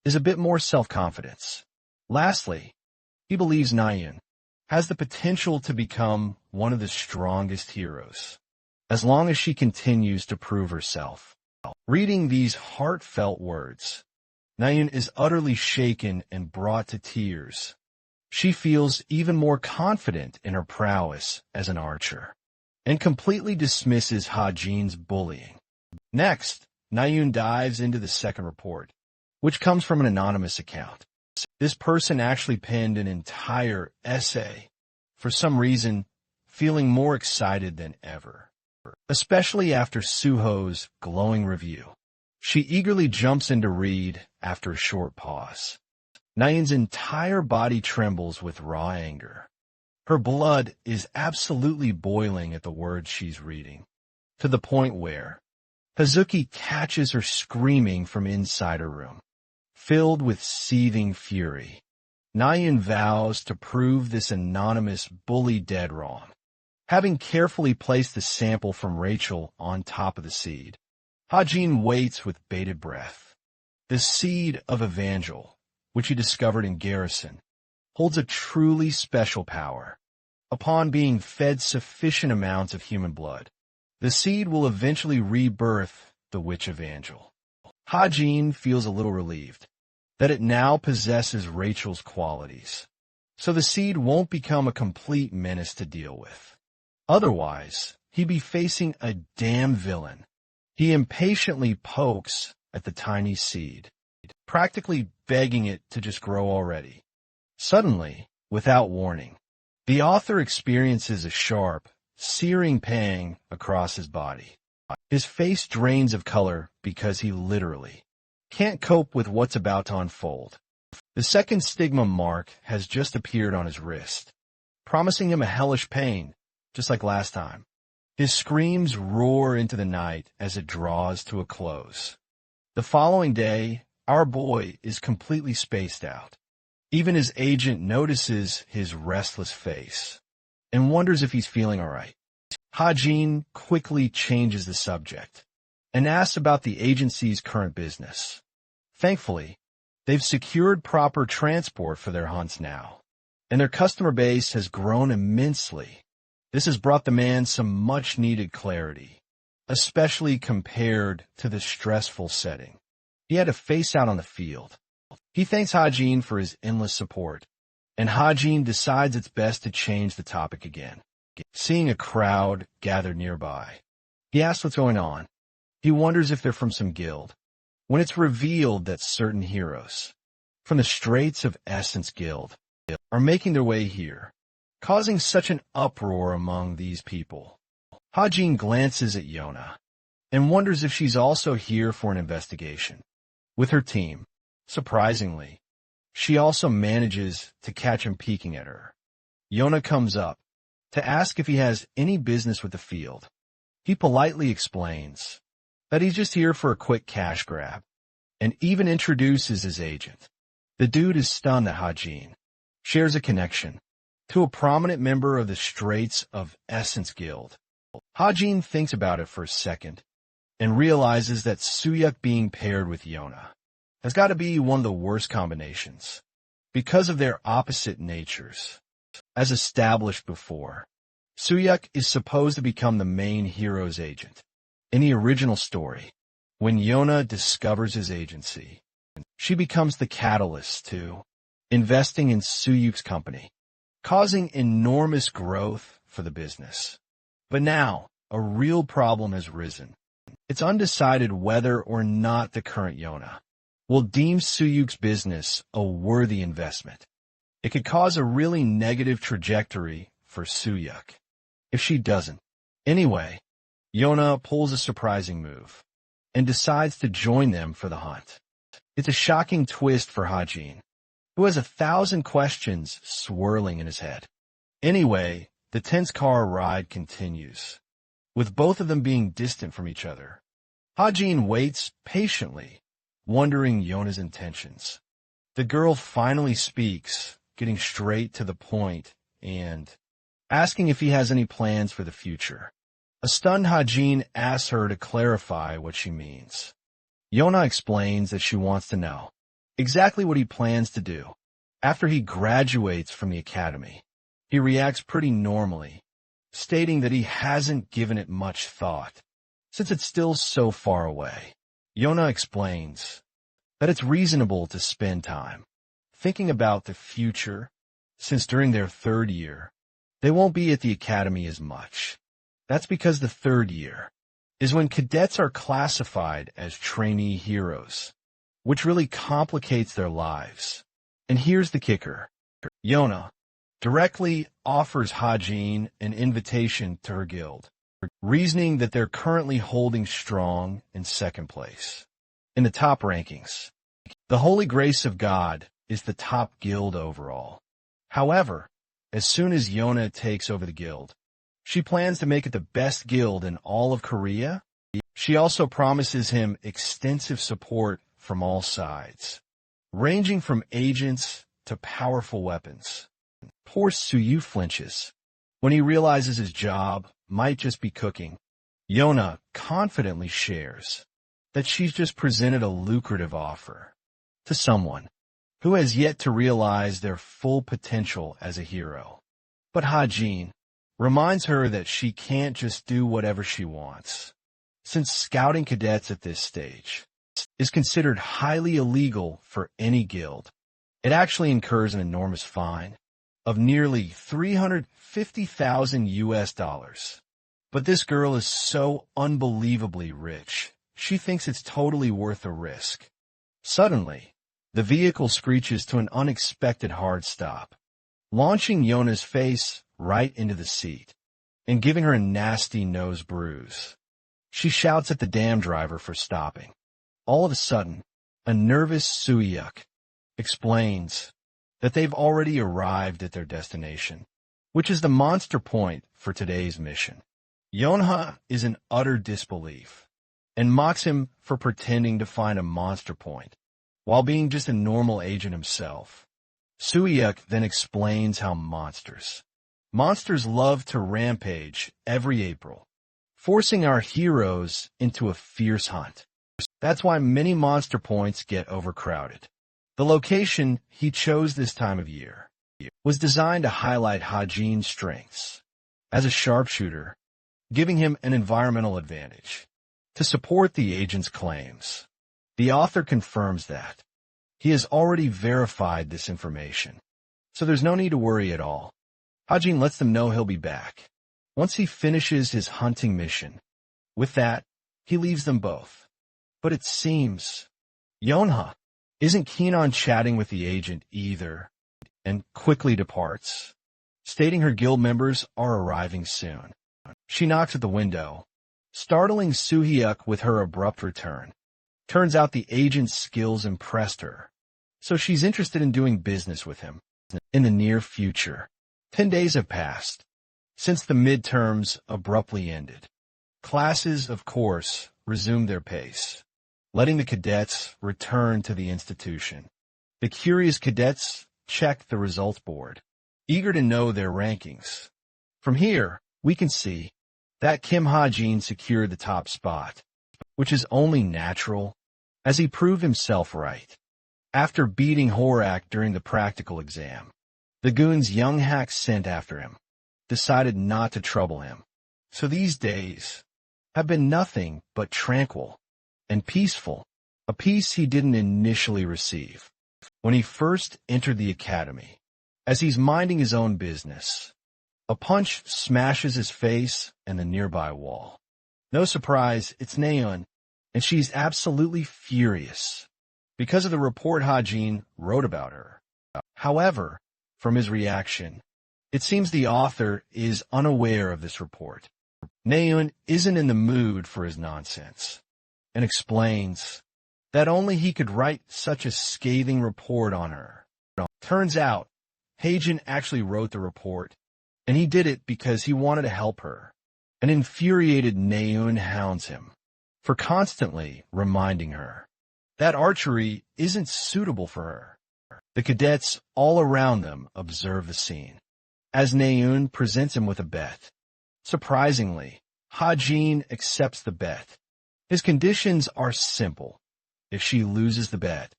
is a bit more self-confidence. Lastly, he believes Nayun has the potential to become one of the strongest heroes, as long as she continues to prove herself. Reading these heartfelt words, Nayun is utterly shaken and brought to tears. She feels even more confident in her prowess as an archer, and completely dismisses Hajin's bullying. Next, Nayun dives into the second report, which comes from an anonymous account. This person actually penned an entire essay, for some reason, feeling more excited than ever, especially after Suho's glowing review. She eagerly jumps in to read after a short pause. Nayun's entire body trembles with raw anger. Her blood is absolutely boiling at the words she's reading, to the point where Hazuki catches her screaming from inside her room. Filled with seething fury, Nayun vows to prove this anonymous bully dead wrong. Having carefully placed the sample from Rachel on top of the seed, Hajin waits with bated breath. The seed of Evangel, which he discovered in Garrison, holds a truly special power. Upon being fed sufficient amounts of human blood, the seed will eventually rebirth the Witch Evangel. Hajin feels a little relieved that it now possesses Rachel's qualities, so the seed won't become a complete menace to deal with. Otherwise, he'd be facing a damn villain. He impatiently pokes at the tiny seed, practically begging it to just grow already. Suddenly, without warning, the author experiences a sharp, searing pang across his body. His face drains of color because he literally can't cope with what's about to unfold. The second stigma mark has just appeared on his wrist, promising him a hellish pain just like last time. His screams roar into the night as it draws to a close. The following day, our boy is completely spaced out. Even his agent notices his restless face and wonders if he's feeling all right. Ha-Jin quickly changes the subject and asks about the agency's current business. Thankfully, they've secured proper transport for their hunts now, and their customer base has grown immensely. This has brought the man some much-needed clarity, especially compared to the stressful setting he had to face out on the field. He thanks Ha-Jin for his endless support, and Ha-Jin decides it's best to change the topic again. Seeing a crowd gathered nearby, he asks what's going on. He wonders if they're from some guild, when it's revealed that certain heroes from the Straits of Essence Guild are making their way here, causing such an uproar among these people. Ha-Jin glances at Yona and wonders if she's also here for an investigation. With her team, surprisingly, she also manages to catch him peeking at her. Yona comes up to ask if he has any business with the field. He politely explains that he's just here for a quick cash grab, and even introduces his agent. The dude is stunned that Ha-Jin shares a connection to a prominent member of the Straits of Essence Guild. Ha-Jin thinks about it for a second and realizes that Suyuk being paired with Yona has got to be one of the worst combinations because of their opposite natures. As established before, Suyuk is supposed to become the main hero's agent. In the original story, when Yona discovers his agency, she becomes the catalyst to investing in Suyuk's company, causing enormous growth for the business. But now, a real problem has risen. It's undecided whether or not the current Yona will deem Suyuk's business a worthy investment. It could cause a really negative trajectory for Suyuk if she doesn't. Anyway, Yona pulls a surprising move and decides to join them for the hunt. It's a shocking twist for Ha-Jin, who has 1,000 questions swirling in his head. Anyway, the tense car ride continues, with both of them being distant from each other. Ha-Jin waits patiently, wondering Yona's intentions. The girl finally speaks, getting straight to the point and asking if he has any plans for the future. A stunned Ha-Jin asks her to clarify what she means. Yona explains that she wants to know exactly what he plans to do after he graduates from the academy. He reacts pretty normally, stating that he hasn't given it much thought, since it's still so far away. Yona explains that it's reasonable to spend time thinking about the future, since during their third year, they won't be at the academy as much. That's because the third year is when cadets are classified as trainee heroes, which really complicates their lives. And here's the kicker. Yona directly offers Ha-Jin an invitation to her guild, reasoning that they're currently holding strong in second place in the top rankings. The Holy Grace of God is the top guild overall. However, as soon as Yona takes over the guild, she plans to make it the best guild in all of Korea. She also promises him extensive support from all sides, ranging from agents to powerful weapons. Poor Suyu flinches when he realizes his job might just be cooking. Yona confidently shares that she's just presented a lucrative offer to someone who has yet to realize their full potential as a hero. But Ha-Jin reminds her that she can't just do whatever she wants, since scouting cadets at this stage is considered highly illegal for any guild. It actually incurs an enormous fine of nearly $350,000 US. But this girl is so unbelievably rich, she thinks it's totally worth the risk. Suddenly, the vehicle screeches to an unexpected hard stop, launching Yona's face right into the seat and giving her a nasty nose bruise. She shouts at the damn driver for stopping. All of a sudden, a nervous Suyuk explains that they've already arrived at their destination. which is the monster point for today's mission. Yonha is in utter disbelief and mocks him for pretending to find a monster point while being just a normal agent himself. Suhyuk then explains how monsters love to rampage every April, forcing our heroes into a fierce hunt. That's why many monster points get overcrowded. The location he chose this time of year was designed to highlight Hajin's strengths as a sharpshooter, giving him an environmental advantage. To support the agent's claims, the author confirms that he has already verified this information, so there's no need to worry at all. Hajin lets them know he'll be back once he finishes his hunting mission. With that, he leaves them both. But it seems Yonha isn't keen on chatting with the agent either, and quickly departs, stating her guild members are arriving soon. She knocks at the window, startling Suhyuk with her abrupt return. Turns out the agent's skills impressed her, so she's interested in doing business with him in the near future. 10 days have passed since the midterms abruptly ended. Classes, of course, resumed their pace, letting the cadets return to the institution. The curious cadets checked the results board, eager to know their rankings. From here, we can see that Kim Ha-jin secured the top spot, which is only natural, as he proved himself right. After beating Horak during the practical exam, the goons Young Hak sent after him decided not to trouble him. So these days have been nothing but tranquil and peaceful, a peace he didn't initially receive when he first entered the academy. As he's minding his own business, a punch smashes his face and the nearby wall. No surprise, it's Naeun, and she's absolutely furious because of the report Hajin wrote about her. However, from his reaction, it seems the author is unaware of this report. Naeun isn't in the mood for his nonsense, and explains that only he could write such a scathing report on her. Turns out, Hajin actually wrote the report, and he did it because he wanted to help her. An infuriated Naeun hounds him for constantly reminding her that archery isn't suitable for her. The cadets all around them observe the scene, as Naeun presents him with a bet. Surprisingly, Hajin accepts the bet. His conditions are simple. If she loses the bet,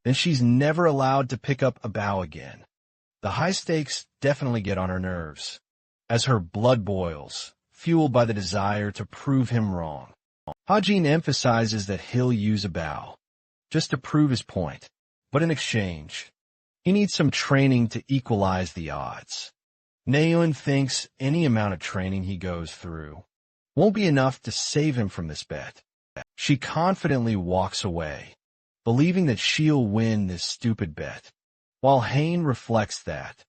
then she's never allowed to pick up a bow again. The high stakes definitely get on her nerves, as her blood boils, fueled by the desire to prove him wrong. Hajin emphasizes that he'll use a bow, just to prove his point, but in exchange, he needs some training to equalize the odds. Naeun thinks any amount of training he goes through won't be enough to save him from this bet. She confidently walks away, believing that she'll win this stupid bet, while Hain reflects that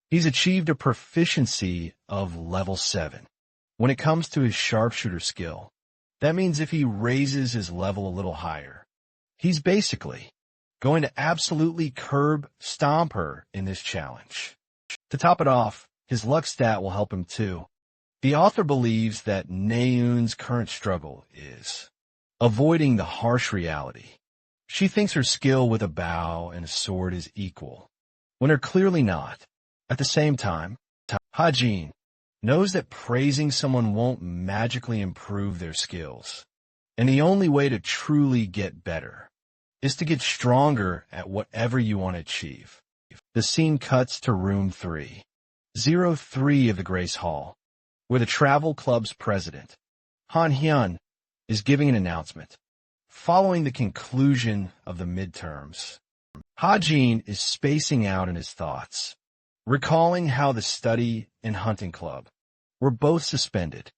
he's achieved a proficiency of level 7 when it comes to his sharpshooter skill. That means if he raises his level a little higher, he's basically going to absolutely curb stomp her in this challenge. To top it off, his luck stat will help him too. The author believes that Naeun's current struggle is avoiding the harsh reality. She thinks her skill with a bow and a sword is equal, when they're clearly not. At the same time, Hajin knows that praising someone won't magically improve their skills, and the only way to truly get better is to get stronger at whatever you want to achieve. The scene cuts to room 303 of the Grace Hall, where the travel club's president, Han Hyun, is giving an announcement. Following the conclusion of the midterms, Hajin is spacing out in his thoughts, recalling how the study and hunting club were both suspended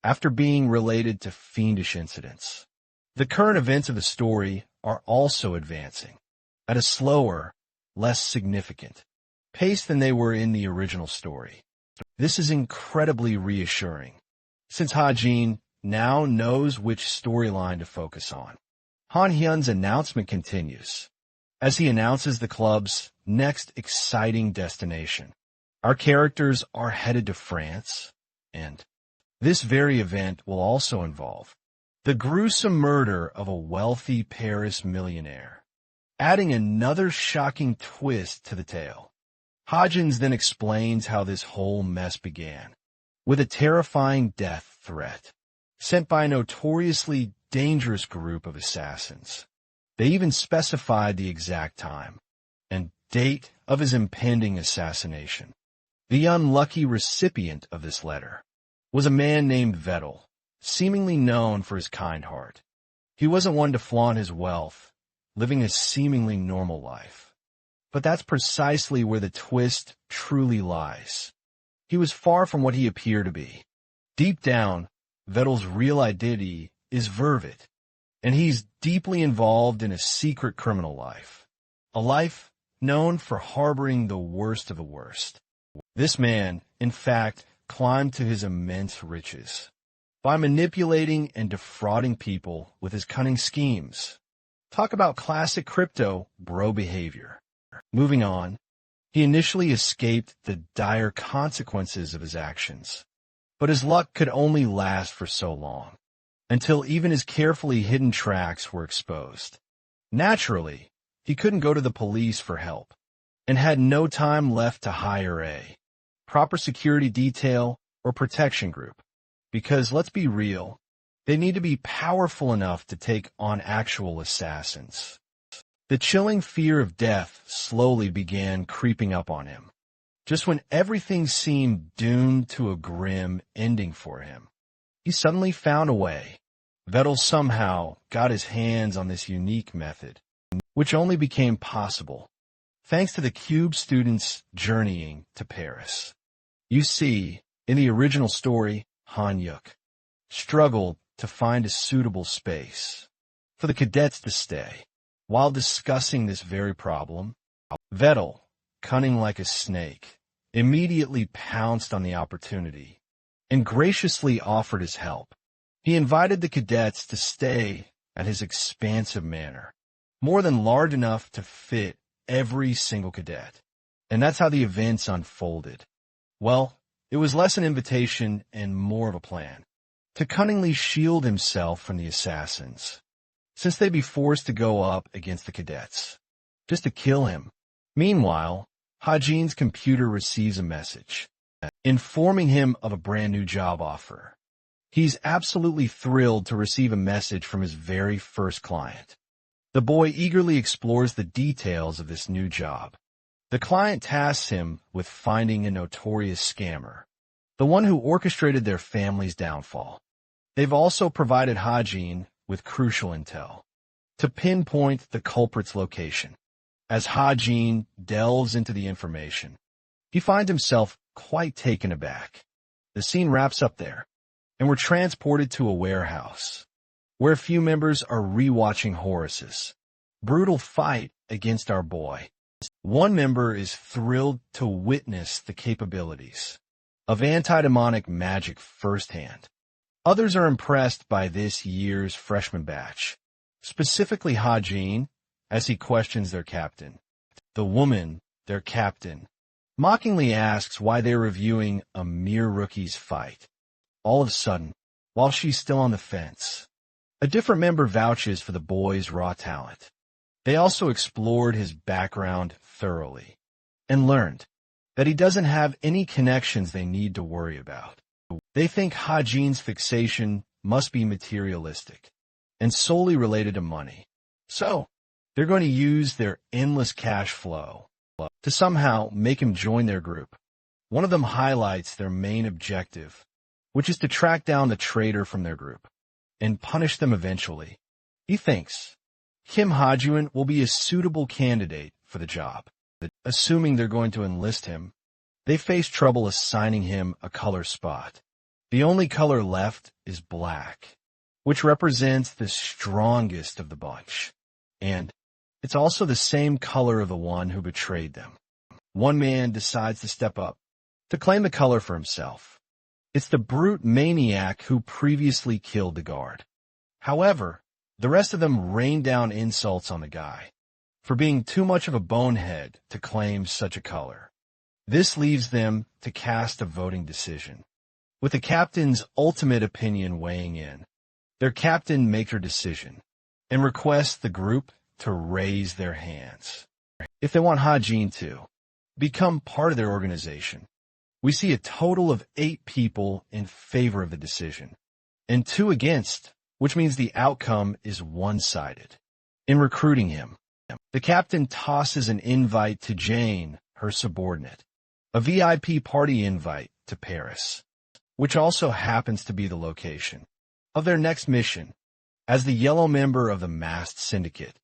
after being related to fiendish incidents. The current events of the story are also advancing at a slower, less significant pace than they were in the original story. This is incredibly reassuring, since Hajin now knows which storyline to focus on. Han Hyun's announcement continues, as he announces the club's next exciting destination. Our characters are headed to France, and this very event will also involve the gruesome murder of a wealthy Paris millionaire, adding another shocking twist to the tale. Hodgins then explains how this whole mess began, with a terrifying death threat sent by a notoriously dangerous group of assassins. They even specified the exact time and date of his impending assassination. The unlucky recipient of this letter was a man named Vettel, seemingly known for his kind heart. He wasn't one to flaunt his wealth, living a seemingly normal life. But that's precisely where the twist truly lies. He was far from what he appeared to be. Deep down, Vettel's real identity is Vervet, and he's deeply involved in a secret criminal life. A life known for harboring the worst of the worst. This man, in fact, climbed to his immense riches by manipulating and defrauding people with his cunning schemes. Talk about classic crypto bro behavior. Moving on, he initially escaped the dire consequences of his actions, but his luck could only last for so long, until even his carefully hidden tracks were exposed. Naturally, he couldn't go to the police for help, and had no time left to hire a proper security detail or protection group, because let's be real, they need to be powerful enough to take on actual assassins. The chilling fear of death slowly began creeping up on him. Just when everything seemed doomed to a grim ending for him, he suddenly found a way. Vettel somehow got his hands on this unique method, which only became possible thanks to the Cube students journeying to Paris. You see, in the original story, Han Yuk struggled to find a suitable space for the cadets to stay. While discussing this very problem, Vettel, cunning like a snake, immediately pounced on the opportunity and graciously offered his help. He invited the cadets to stay at his expansive manor, more than large enough to fit every single cadet. And that's how the events unfolded. Well, it was less an invitation and more of a plan to cunningly shield himself from the assassins, since they'd be forced to go up against the cadets, just to kill him. Meanwhile, Hajin's computer receives a message informing him of a brand new job offer. He's absolutely thrilled to receive a message from his very first client. The boy eagerly explores the details of this new job. The client tasks him with finding a notorious scammer, the one who orchestrated their family's downfall. They've also provided Hajin with crucial intel to pinpoint the culprit's location. As Hajin delves into the information, he finds himself quite taken aback. The scene wraps up there, and we're transported to a warehouse, where a few members are rewatching Horace's brutal fight against our boy. One member is thrilled to witness the capabilities of anti-demonic magic firsthand. Others are impressed by this year's freshman batch, specifically Hajin, as he questions their captain. The woman, their captain, mockingly asks why they're reviewing a mere rookie's fight. All of a sudden, while she's still on the fence, a different member vouches for the boy's raw talent. They also explored his background thoroughly and learned that he doesn't have any connections they need to worry about. They think Hajin's fixation must be materialistic and solely related to money. So, they're going to use their endless cash flow to somehow make him join their group. One of them highlights their main objective, which is to track down the traitor from their group and punish them eventually. He thinks Kim Ha-jun will be a suitable candidate for the job. Assuming they're going to enlist him, they face trouble assigning him a color spot. The only color left is black, which represents the strongest of the bunch. And it's also the same color of the one who betrayed them. One man decides to step up, to claim the color for himself. It's the brute maniac who previously killed the guard. However, the rest of them rain down insults on the guy for being too much of a bonehead to claim such a color. This leaves them to cast a voting decision, with the captain's ultimate opinion weighing in. Their captain makes her decision and requests the group to raise their hands if they want Ha-Jin to become part of their organization. We see a total of 8 people in favor of the decision and 2 against, which means the outcome is one-sided. In recruiting him, the captain tosses an invite to Jane, her subordinate, a VIP party invite to Paris, which also happens to be the location of their next mission. As the yellow member of the masked syndicate,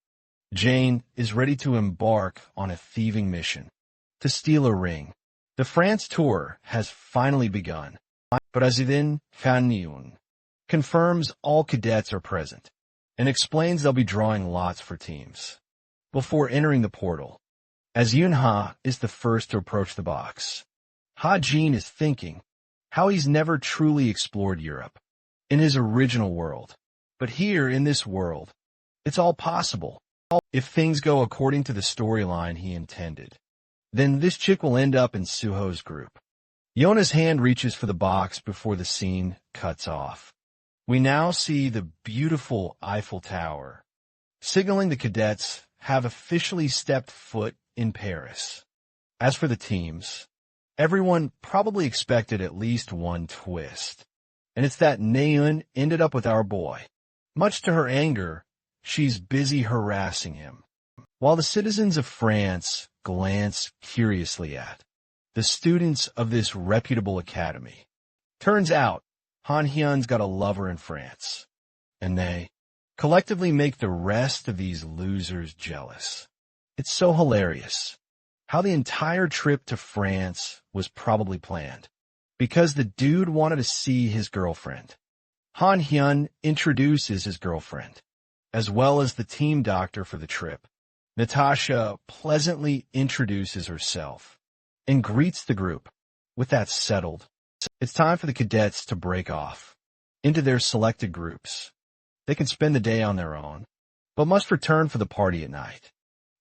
Jane is ready to embark on a thieving mission to steal a ring. The France tour has finally begun, but Azidin Kanyun confirms all cadets are present and explains they'll be drawing lots for teams before entering the portal. As Yunha is the first to approach the box, Ha-Jin is thinking how he's never truly explored Europe in his original world. But here in this world, it's all possible. If things go according to the storyline he intended, then this chick will end up in Suho's group. Yona's hand reaches for the box before the scene cuts off. We now see the beautiful Eiffel Tower, signaling the cadets have officially stepped foot in Paris. As for the teams, everyone probably expected at least one twist, and it's that Naeun ended up with our boy. Much to her anger, she's busy harassing him, while the citizens of France glance curiously at the students of this reputable academy. Turns out, Han Hyun's got a lover in France, and they collectively make the rest of these losers jealous. It's so hilarious how the entire trip to France was probably planned, because the dude wanted to see his girlfriend. Han Hyun introduces his girlfriend, as well as the team doctor for the trip. Natasha pleasantly introduces herself and greets the group. With that settled, it's time for the cadets to break off into their selected groups. They can spend the day on their own, but must return for the party at night.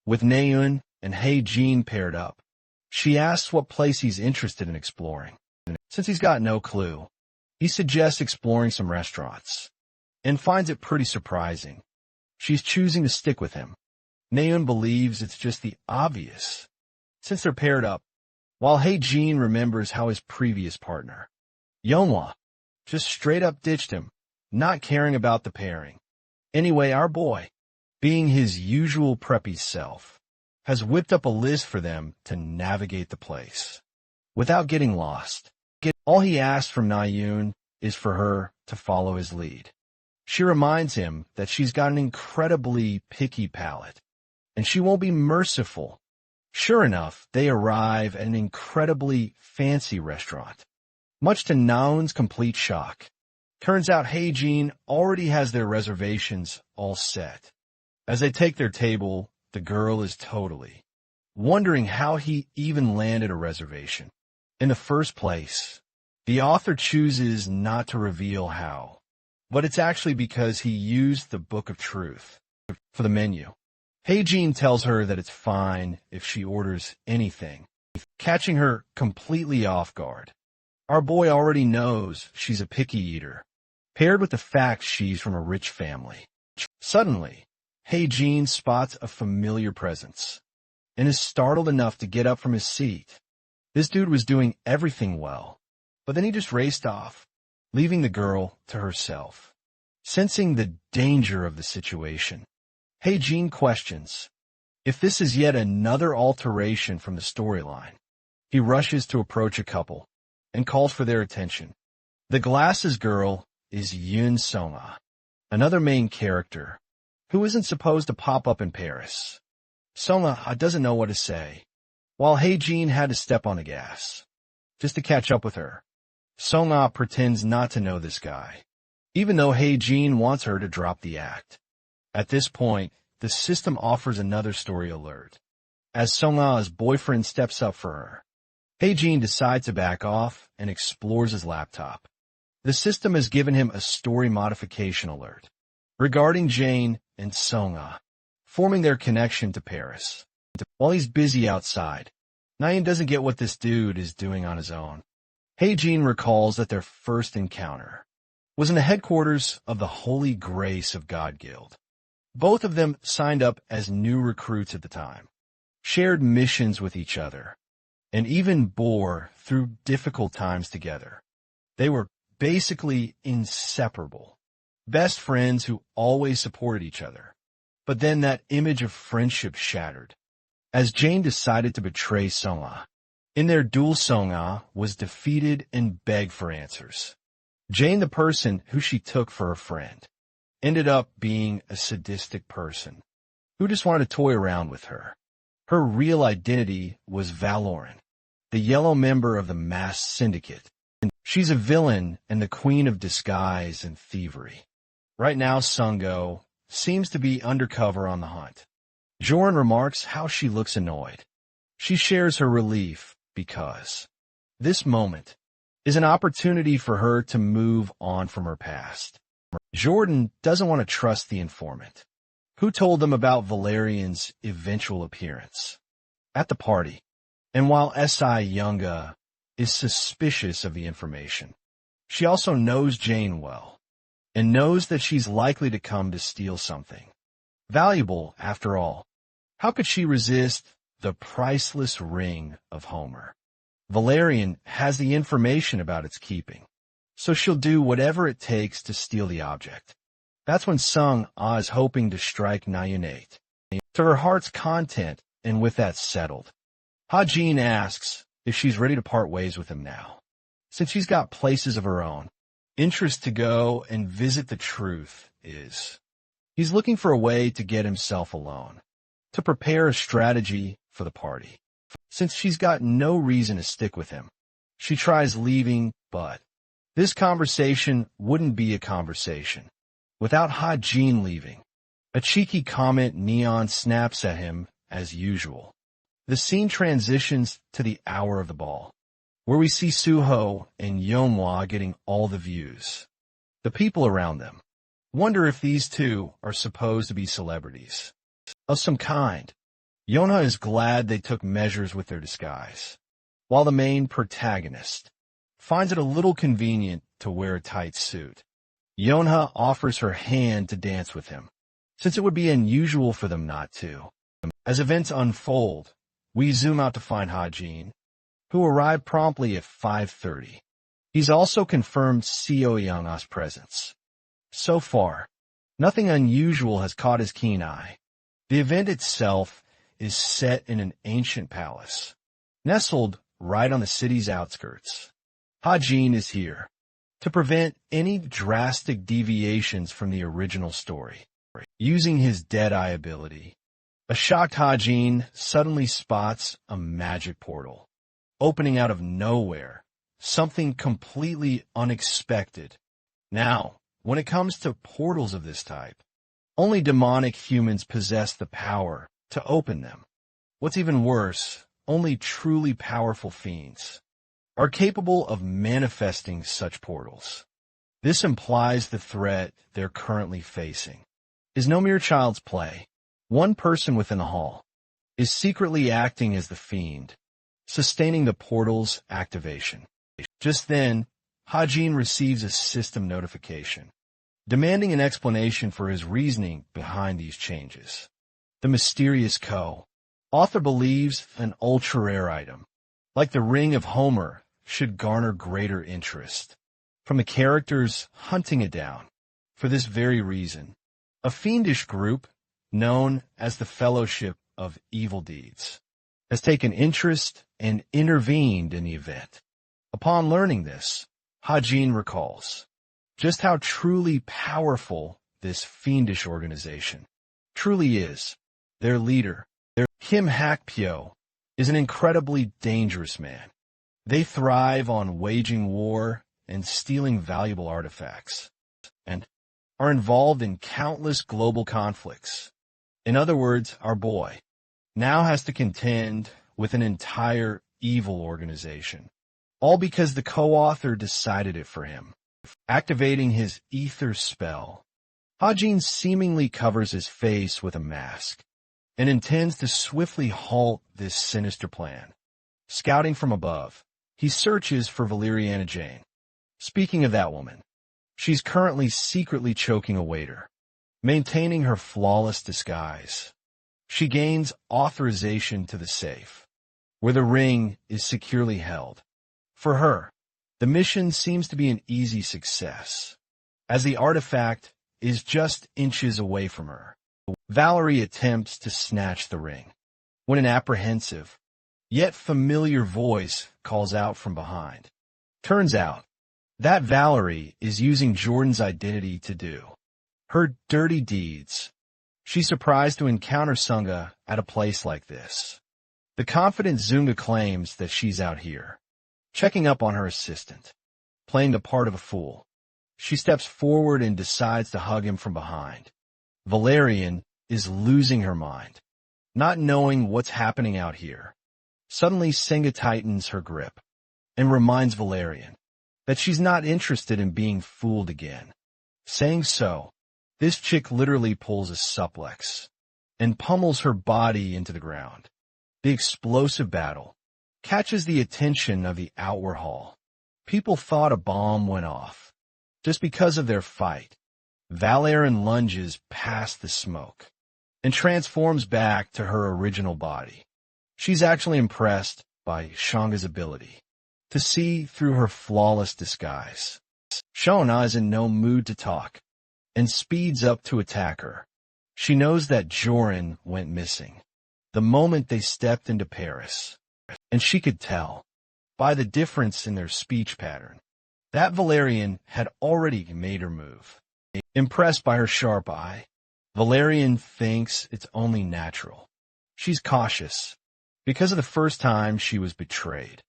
With Naeun and Ha-Jin paired up, she asks what place he's interested in exploring. Since he's got no clue, he suggests exploring some restaurants, and finds it pretty surprising she's choosing to stick with him. Naeun believes it's just the obvious, since they're paired up, while Ha-Jin remembers how his previous partner, Yeonhwa, just straight up ditched him, not caring about the pairing. Anyway, our boy, being his usual preppy self, has whipped up a list for them to navigate the place without getting lost. All he asks from Naeun is for her to follow his lead. She reminds him that she's got an incredibly picky palate, and she won't be merciful. Sure enough, they arrive at an incredibly fancy restaurant. Much to Naeun's complete shock, turns out Ha-Jin already has their reservations all set. As they take their table, the girl is totally wondering how he even landed a reservation in the first place. The author chooses not to reveal how, but it's actually because he used the Book of Truth for the menu. Ha-Jin tells her that it's fine if she orders anything, catching her completely off guard. Our boy already knows she's a picky eater, paired with the fact she's from a rich family. Suddenly, Ha-Jin spots a familiar presence and is startled enough to get up from his seat. This dude was doing everything well, but then he just raced off, leaving the girl to herself. Sensing the danger of the situation, Ha-Jin questions if this is yet another alteration from the storyline. He rushes to approach a couple and calls for their attention. The glasses girl is Yoon Song-ah, another main character who isn't supposed to pop up in Paris. Song-ah doesn't know what to say, while Ha-Jin had to step on the gas just to catch up with her. Song-ah pretends not to know this guy, even though Ha-Jin wants her to drop the act. At this point, the system offers another story alert. As Song-ah's boyfriend steps up for her, Ha-Jin decides to back off and explores his laptop. The system has given him a story modification alert regarding Jane and Song-ah forming their connection to Paris. While he's busy outside, Nyan doesn't get what this dude is doing on his own. Heijin recalls that their first encounter was in the headquarters of the Holy Grace of God Guild. Both of them signed up as new recruits at the time, shared missions with each other, and even bore through difficult times together. They were basically inseparable, best friends who always supported each other. But then that image of friendship shattered, as Jane decided to betray Songa. In their duel, Songa was defeated and begged for answers. Jane, the person who she took for a friend, ended up being a sadistic person who just wanted to toy around with her. Her real identity was Valoran, the yellow member of the masked syndicate. She's a villain and the queen of disguise and thievery. Right now, Sungo seems to be undercover on the hunt. Joran remarks how she looks annoyed. She shares her relief because this moment is an opportunity for her to move on from her past. Jordan doesn't want to trust the informant, who told them about Valerian's eventual appearance at the party. And while S.I. Yunga is suspicious of the information, she also knows Jane well and knows that she's likely to come to steal something valuable after all. How could she resist the priceless ring of Homer? Valerian has the information about its keeping, so she'll do whatever it takes to steal the object. That's when Sung Ah is hoping to strike Nayunate to her heart's content, and with that settled, Ha-Jin asks if she's ready to part ways with him now, since she's got places of her own. Interest to go and visit. The truth is, he's looking for a way to get himself alone, to prepare a strategy for the party. Since she's got no reason to stick with him, she tries leaving, but this conversation wouldn't be a conversation without Ha-Jin leaving. A cheeky comment Neon snaps at him as usual. The scene transitions to the hour of the ball, where we see Suho and Yeonhwa getting all the views. The people around them wonder if these two are supposed to be celebrities of some kind. Yeonhwa is glad they took measures with their disguise, while the main protagonist finds it a little convenient to wear a tight suit. Yeonhwa offers her hand to dance with him, since it would be unusual for them not to. As events unfold, we zoom out to find Ha-Jin, who arrived promptly at 5:30. He's also confirmed Seo Young-ah's presence. So far, nothing unusual has caught his keen eye. The event itself is set in an ancient palace, nestled right on the city's outskirts. Ha-Jin is here to prevent any drastic deviations from the original story. Using his Deadeye ability, a shocked Ha-Jin suddenly spots a magic portal opening out of nowhere, something completely unexpected. Now, when it comes to portals of this type, only demonic humans possess the power to open them. What's even worse, only truly powerful fiends are capable of manifesting such portals. This implies the threat they're currently facing is no mere child's play. One person within the hall is secretly acting as the fiend, sustaining the portal's activation. Just then, Ha-Jin receives a system notification, demanding an explanation for his reasoning behind these changes. The mysterious author believes an ultra-rare item, like the Ring of Homer, should garner greater interest from the characters hunting it down. For this very reason, a fiendish group known as the Fellowship of Evil Deeds has taken interest and intervened in the event. Upon learning this, Ha-Jin recalls just how truly powerful this fiendish organization truly is. Their leader, Kim Hak-pyo, is an incredibly dangerous man. They thrive on waging war and stealing valuable artifacts, and are involved in countless global conflicts. In other words, our boy now has to contend with an entire evil organization, all because the co-author decided it for him. Activating his ether spell, Ha-Jin seemingly covers his face with a mask and intends to swiftly halt this sinister plan. Scouting from above, he searches for Valeriana Jane. Speaking of that woman, she's currently secretly choking a waiter, maintaining her flawless disguise. She gains authorization to the safe, where the ring is securely held. For her, the mission seems to be an easy success, as the artifact is just inches away from her. Valerie attempts to snatch the ring, when an apprehensive, yet familiar voice calls out from behind. Turns out, that Valerie is using Jordan's identity to do her dirty deeds. She's surprised to encounter Sunga at a place like this. The confident Zunga claims that she's out here, checking up on her assistant, playing the part of a fool. She steps forward and decides to hug him from behind. Valerian is losing her mind, not knowing what's happening out here. Suddenly, Senga tightens her grip and reminds Valerian that she's not interested in being fooled again. Saying so, this chick literally pulls a suplex and pummels her body into the ground. The explosive battle catches the attention of the outward hall. People thought a bomb went off. Just because of their fight, Valerian lunges past the smoke and transforms back to her original body. She's actually impressed by Shanga's ability to see through her flawless disguise. Shona is in no mood to talk and speeds up to attack her. She knows that Joran went missing the moment they stepped into Paris, and she could tell by the difference in their speech pattern that Valerian had already made her move. Impressed by her sharp eye, Valerian thinks it's only natural. She's cautious because of the first time she was betrayed.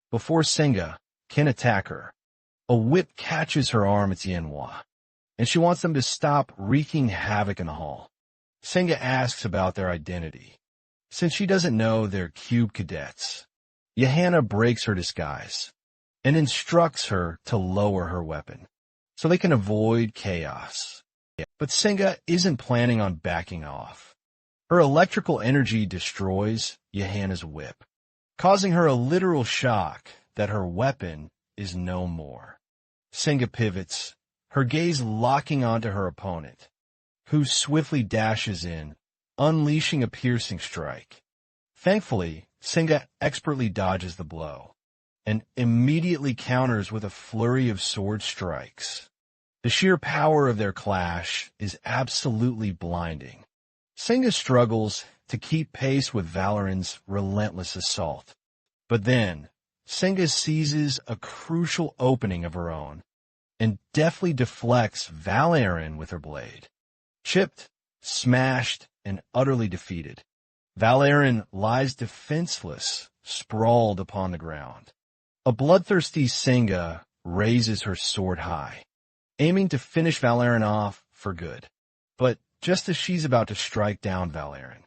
Before Senga can attack her, a whip catches her arm at Manhwa, and she wants them to stop wreaking havoc in the hall. Senga asks about their identity, since she doesn't know they're cube cadets. Yahello breaks her disguise and instructs her to lower her weapon so they can avoid chaos. But Senga isn't planning on backing off. Her electrical energy destroys Yahello's whip, causing her a literal shock that her weapon is no more. Senga pivots, her gaze locking onto her opponent, who swiftly dashes in, unleashing a piercing strike. Thankfully, Senga expertly dodges the blow and immediately counters with a flurry of sword strikes. The sheer power of their clash is absolutely blinding. Senga struggles to keep pace with Valerian's relentless assault. But then, Senga seizes a crucial opening of her own and deftly deflects Valerian with her blade. Chipped, smashed, and utterly defeated, Valerian lies defenseless, sprawled upon the ground. A bloodthirsty Senga raises her sword high, aiming to finish Valerian off for good. But just as she's about to strike down Valerian,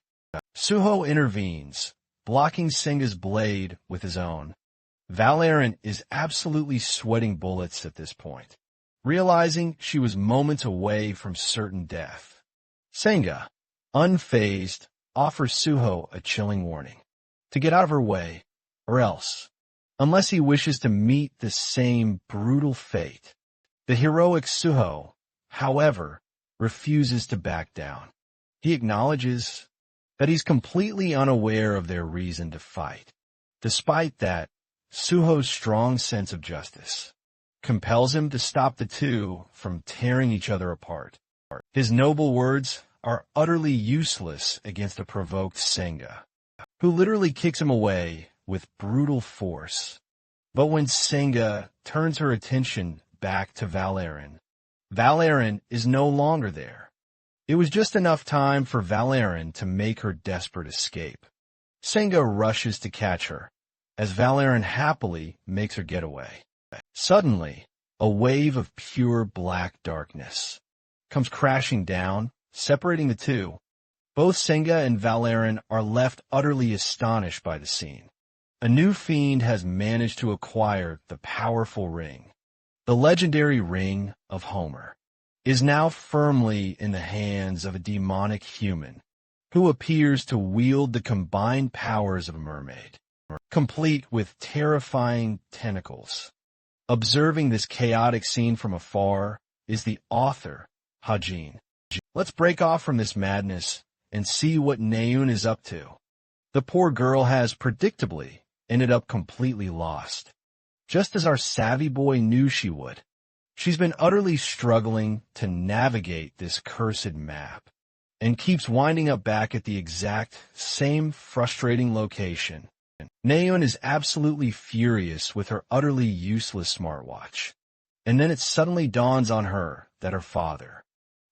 Suho intervenes, blocking Senga's blade with his own. Valerian is absolutely sweating bullets at this point, realizing she was moments away from certain death. Senga, unfazed, offers Suho a chilling warning to get out of her way, or else, unless he wishes to meet the same brutal fate. The heroic Suho, however, refuses to back down. He acknowledges that he's completely unaware of their reason to fight. Despite that, Suho's strong sense of justice compels him to stop the two from tearing each other apart. His noble words are utterly useless against a provoked Senga, who literally kicks him away with brutal force. But when Senga turns her attention back to Valerian, Valerian is no longer there. It was just enough time for Valerian to make her desperate escape. Senga rushes to catch her, as Valerian happily makes her getaway. Suddenly, a wave of pure black darkness comes crashing down, separating the two. Both Senga and Valerian are left utterly astonished by the scene. A new fiend has managed to acquire the powerful ring. The legendary Ring of Homer is now firmly in the hands of a demonic human who appears to wield the combined powers of a mermaid. complete with terrifying tentacles. Observing this chaotic scene from afar is the author, Hajin. Let's break off from this madness and see what Naeun is up to. The poor girl has, predictably, ended up completely lost, just as our savvy boy knew she would. She's been utterly struggling to navigate this cursed map, and keeps winding up back at the exact same frustrating location. Naeun is absolutely furious with her utterly useless smartwatch, and then it suddenly dawns on her that her father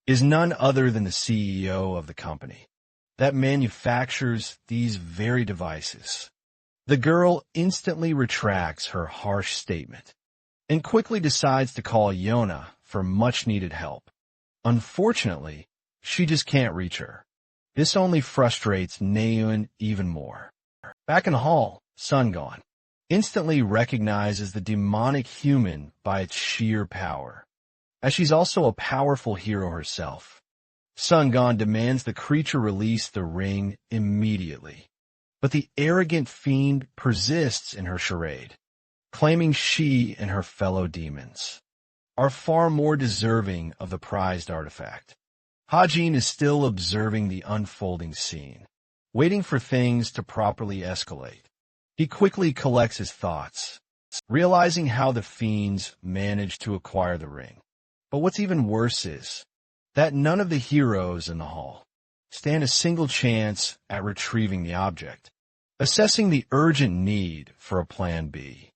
is none other than the CEO of the company that manufactures these very devices. The girl instantly retracts her harsh statement and quickly decides to call Yona for much-needed help. Unfortunately, she just can't reach her. This only frustrates Naeun even more. Back in the hall, Sungon instantly recognizes the demonic human by its sheer power, as she's also a powerful hero herself. Sungon demands the creature release the ring immediately, but the arrogant fiend persists in her charade, claiming she and her fellow demons are far more deserving of the prized artifact. Hajin is still observing the unfolding scene, waiting for things to properly escalate. He quickly collects his thoughts, realizing how the fiends managed to acquire the ring. But what's even worse is that none of the heroes in the hall stand a single chance at retrieving the object. Assessing the urgent need for a plan B,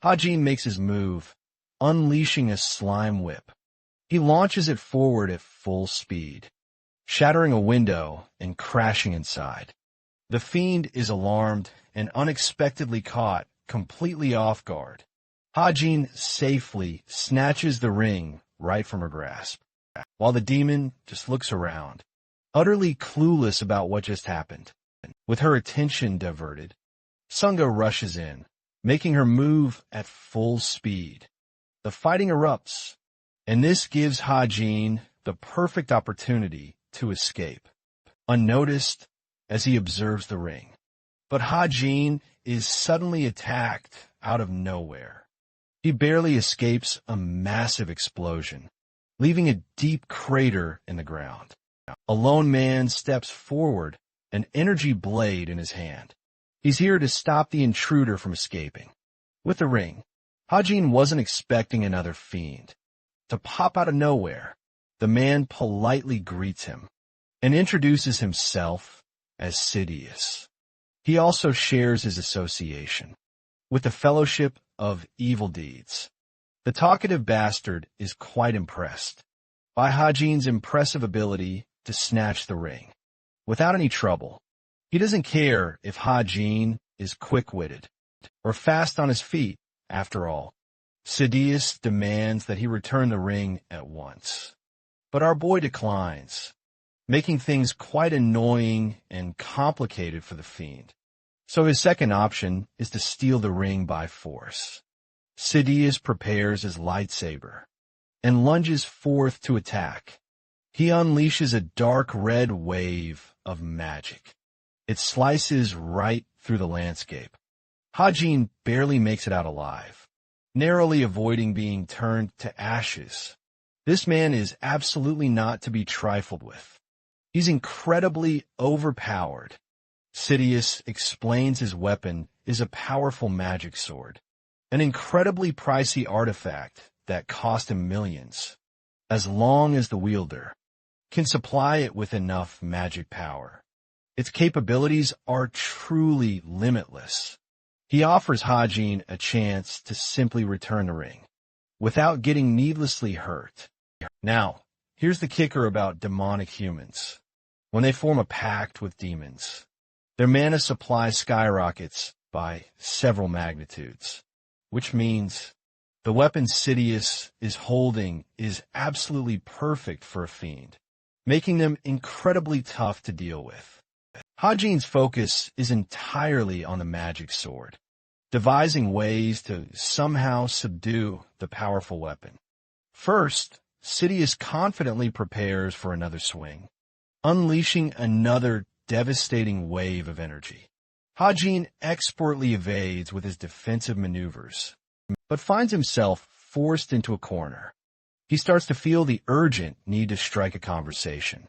Hajin makes his move, unleashing a slime whip. He launches it forward at full speed, shattering a window and crashing inside. The fiend is alarmed and unexpectedly caught completely off guard. Hajin safely snatches the ring right from her grasp, while the demon just looks around, utterly clueless about what just happened. With her attention diverted, Sunga rushes in, making her move at full speed. The fighting erupts, and this gives Hajin the perfect opportunity to escape, unnoticed as he observes the ring. But Hajin is suddenly attacked out of nowhere. He barely escapes a massive explosion, leaving a deep crater in the ground. A lone man steps forward, an energy blade in his hand. He's here to stop the intruder from escaping. With the ring, Hajin wasn't expecting another fiend to pop out of nowhere. The man politely greets him and introduces himself as Sidious. He also shares his association with the Fellowship of Evil Deeds. The talkative bastard is quite impressed by Hajin's impressive ability to snatch the ring without any trouble. He doesn't care if Hajin is quick-witted or fast on his feet. After all, Sidious demands that he return the ring at once. But our boy declines, making things quite annoying and complicated for the fiend. So his second option is to steal the ring by force. Sidious prepares his lightsaber and lunges forth to attack. He unleashes a dark red wave of magic. It slices right through the landscape. Hajin barely makes it out alive, narrowly avoiding being turned to ashes. This man is absolutely not to be trifled with. He's incredibly overpowered. Sidious explains his weapon is a powerful magic sword, an incredibly pricey artifact that cost him millions, as long as the wielder can supply it with enough magic power. Its capabilities are truly limitless. He offers Hajin a chance to simply return the ring, without getting needlessly hurt. Now, here's the kicker about demonic humans. When they form a pact with demons, their mana supply skyrockets by several magnitudes, which means the weapon Sidious is holding is absolutely perfect for a fiend, making them incredibly tough to deal with. Hajin's focus is entirely on the magic sword, devising ways to somehow subdue the powerful weapon. First, Sidious confidently prepares for another swing, unleashing another devastating wave of energy. Hajin expertly evades with his defensive maneuvers, but finds himself forced into a corner. He starts to feel the urgent need to strike a conversation.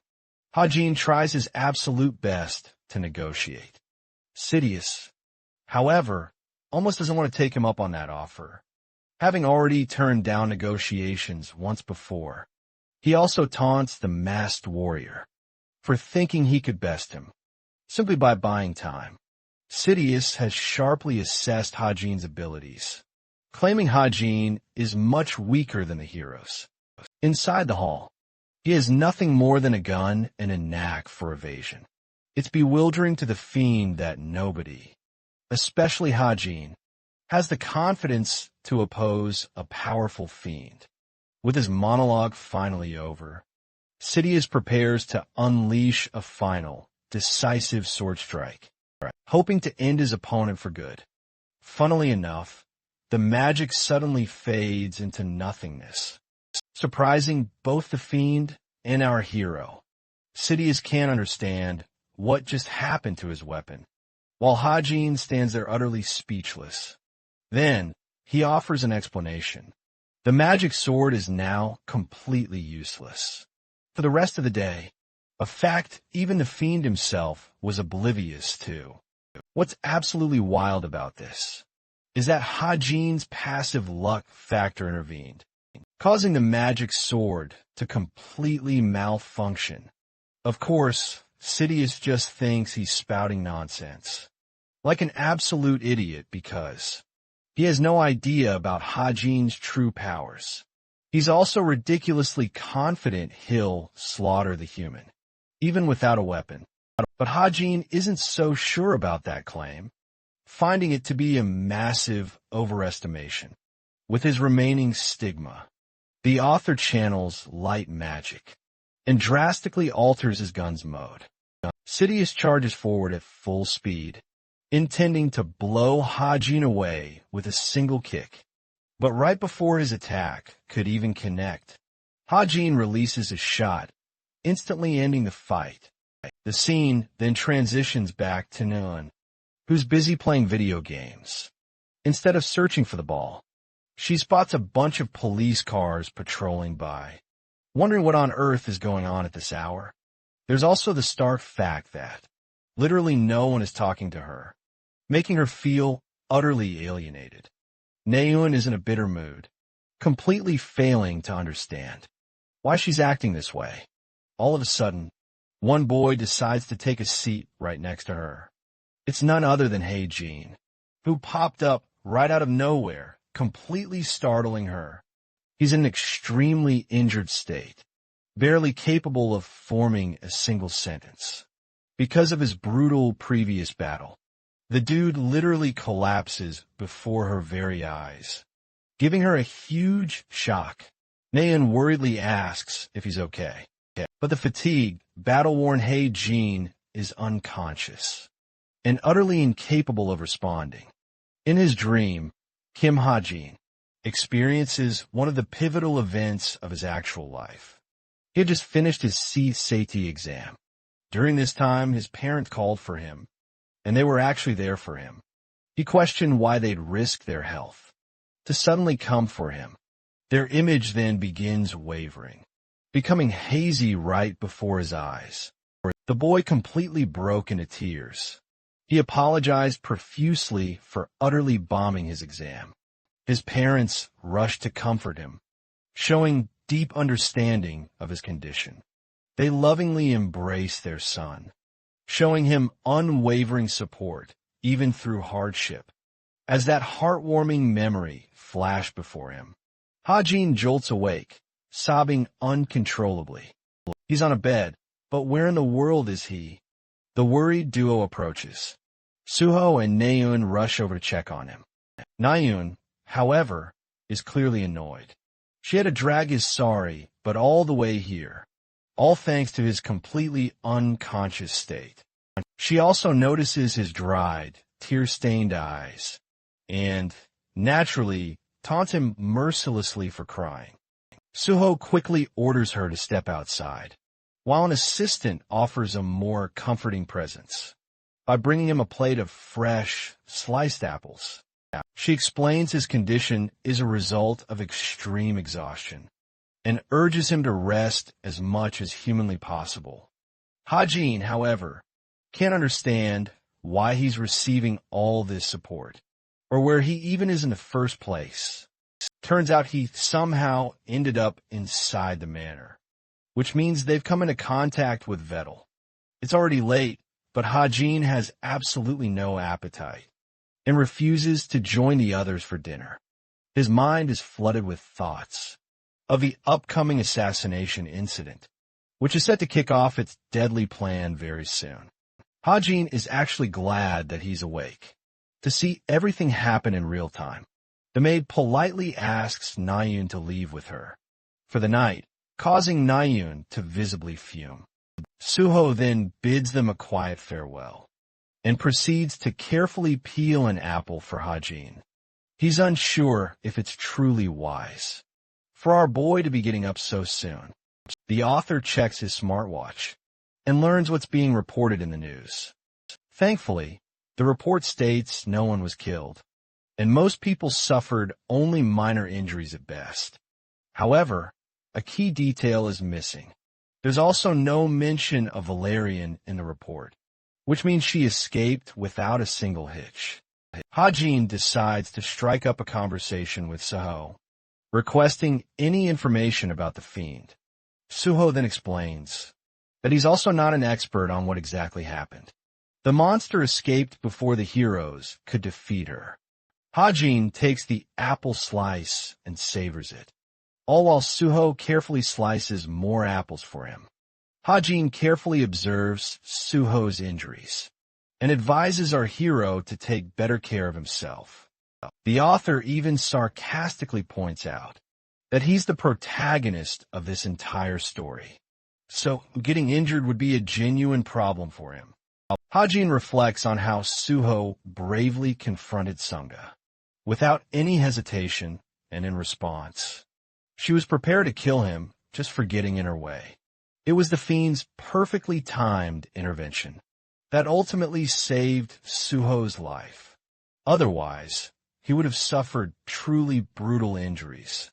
Hajin tries his absolute best to negotiate. Sidious, however, almost doesn't want to take him up on that offer. Having already turned down negotiations once before, he also taunts the masked warrior for thinking he could best him, simply by buying time. Sidious has sharply assessed Hajin's abilities, claiming Hajin is much weaker than the heroes. Inside the hall, he has nothing more than a gun and a knack for evasion. It's bewildering to the fiend that nobody, especially Hajin, has the confidence to oppose a powerful fiend. With his monologue finally over, Sidious prepares to unleash a final, decisive sword strike, hoping to end his opponent for good. Funnily enough, the magic suddenly fades into nothingness, surprising both the fiend and our hero. Sidious can't understand what just happened to his weapon, while Hajin stands there utterly speechless. Then, he offers an explanation. The magic sword is now completely useless for the rest of the day, a fact even the fiend himself was oblivious to. What's absolutely wild about this is that Hajin's passive luck factor intervened, causing the magic sword to completely malfunction. Of course, Sidious just thinks he's spouting nonsense, like an absolute idiot, because he has no idea about Hajin's true powers. He's also ridiculously confident he'll slaughter the human, even without a weapon. But Hajin isn't so sure about that claim, finding it to be a massive overestimation. With his remaining stigma, the author channels light magic and drastically alters his gun's mode. Sidious charges forward at full speed, intending to blow Hajin away with a single kick. But right before his attack could even connect, Hajin releases a shot, instantly ending the fight. The scene then transitions back to Neun, who's busy playing video games. Instead of searching for the ball, she spots a bunch of police cars patrolling by, wondering what on earth is going on at this hour. There's also the stark fact that literally no one is talking to her, making her feel utterly alienated. Neun is in a bitter mood, completely failing to understand why she's acting this way. All of a sudden, one boy decides to take a seat right next to her. It's none other than Hajin, who popped up right out of nowhere, completely startling her. He's in an extremely injured state, barely capable of forming a single sentence. Because of his brutal previous battle, the dude literally collapses before her very eyes, giving her a huge shock. Neun worriedly asks if he's okay, but the fatigued, battle-worn Hajin is unconscious and utterly incapable of responding. In his dream, Kim Hajin experiences one of the pivotal events of his actual life. He had just finished his CSAT exam. During this time, his parents called for him, and they were actually there for him. He questioned why they'd risk their health to suddenly come for him. Their image then begins wavering, becoming hazy right before his eyes. The boy completely broke into tears. He apologized profusely for utterly bombing his exam. His parents rushed to comfort him, showing deep understanding of his condition. They lovingly embraced their son, showing him unwavering support even through hardship. As that heartwarming memory flashed before him, Hajin jolts awake, sobbing uncontrollably. He's on a bed, but where in the world is he? The worried duo approaches. Suho and Neun rush over to check on him. Neun, however, is clearly annoyed. She had to drag his sorry, but all the way here, all thanks to his completely unconscious state. She also notices his dried, tear-stained eyes, and, naturally, taunts him mercilessly for crying. Suho quickly orders her to step outside, while an assistant offers a more comforting presence. by bringing him a plate of fresh, sliced apples. She explains his condition is a result of extreme exhaustion and urges him to rest as much as humanly possible. Hajin, however, can't understand why he's receiving all this support, or where he even is in the first place. Turns out he somehow ended up inside the manor, which means they've come into contact with Vettel. It's already late, but Hajin has absolutely no appetite and refuses to join the others for dinner. His mind is flooded with thoughts of the upcoming assassination incident, which is set to kick off its deadly plan very soon. Hajin is actually glad that he's awake to see everything happen in real time. The maid politely asks Nayun to leave with her for the night, causing Nayun to visibly fume. Suho then bids them a quiet farewell and proceeds to carefully peel an apple for Hajin. He's unsure if it's truly wise for our boy to be getting up so soon. The author checks his smartwatch and learns what's being reported in the news. Thankfully, the report states no one was killed, and most people suffered only minor injuries at best. However, a key detail is missing. There's also no mention of Valerian in the report, which means she escaped without a single hitch. Hajin decides to strike up a conversation with Suho, requesting any information about the fiend. Suho then explains that he's also not an expert on what exactly happened. The monster escaped before the heroes could defeat her. Hajin takes the apple slice and savors it, all while Suho carefully slices more apples for him. Hajin carefully observes Suho's injuries and advises our hero to take better care of himself. The author even sarcastically points out that he's the protagonist of this entire story, so getting injured would be a genuine problem for him. Hajin reflects on how Suho bravely confronted Sunga without any hesitation, and in response, she was prepared to kill him just for getting in her way. It was the fiend's perfectly timed intervention that ultimately saved Suho's life. Otherwise, he would have suffered truly brutal injuries.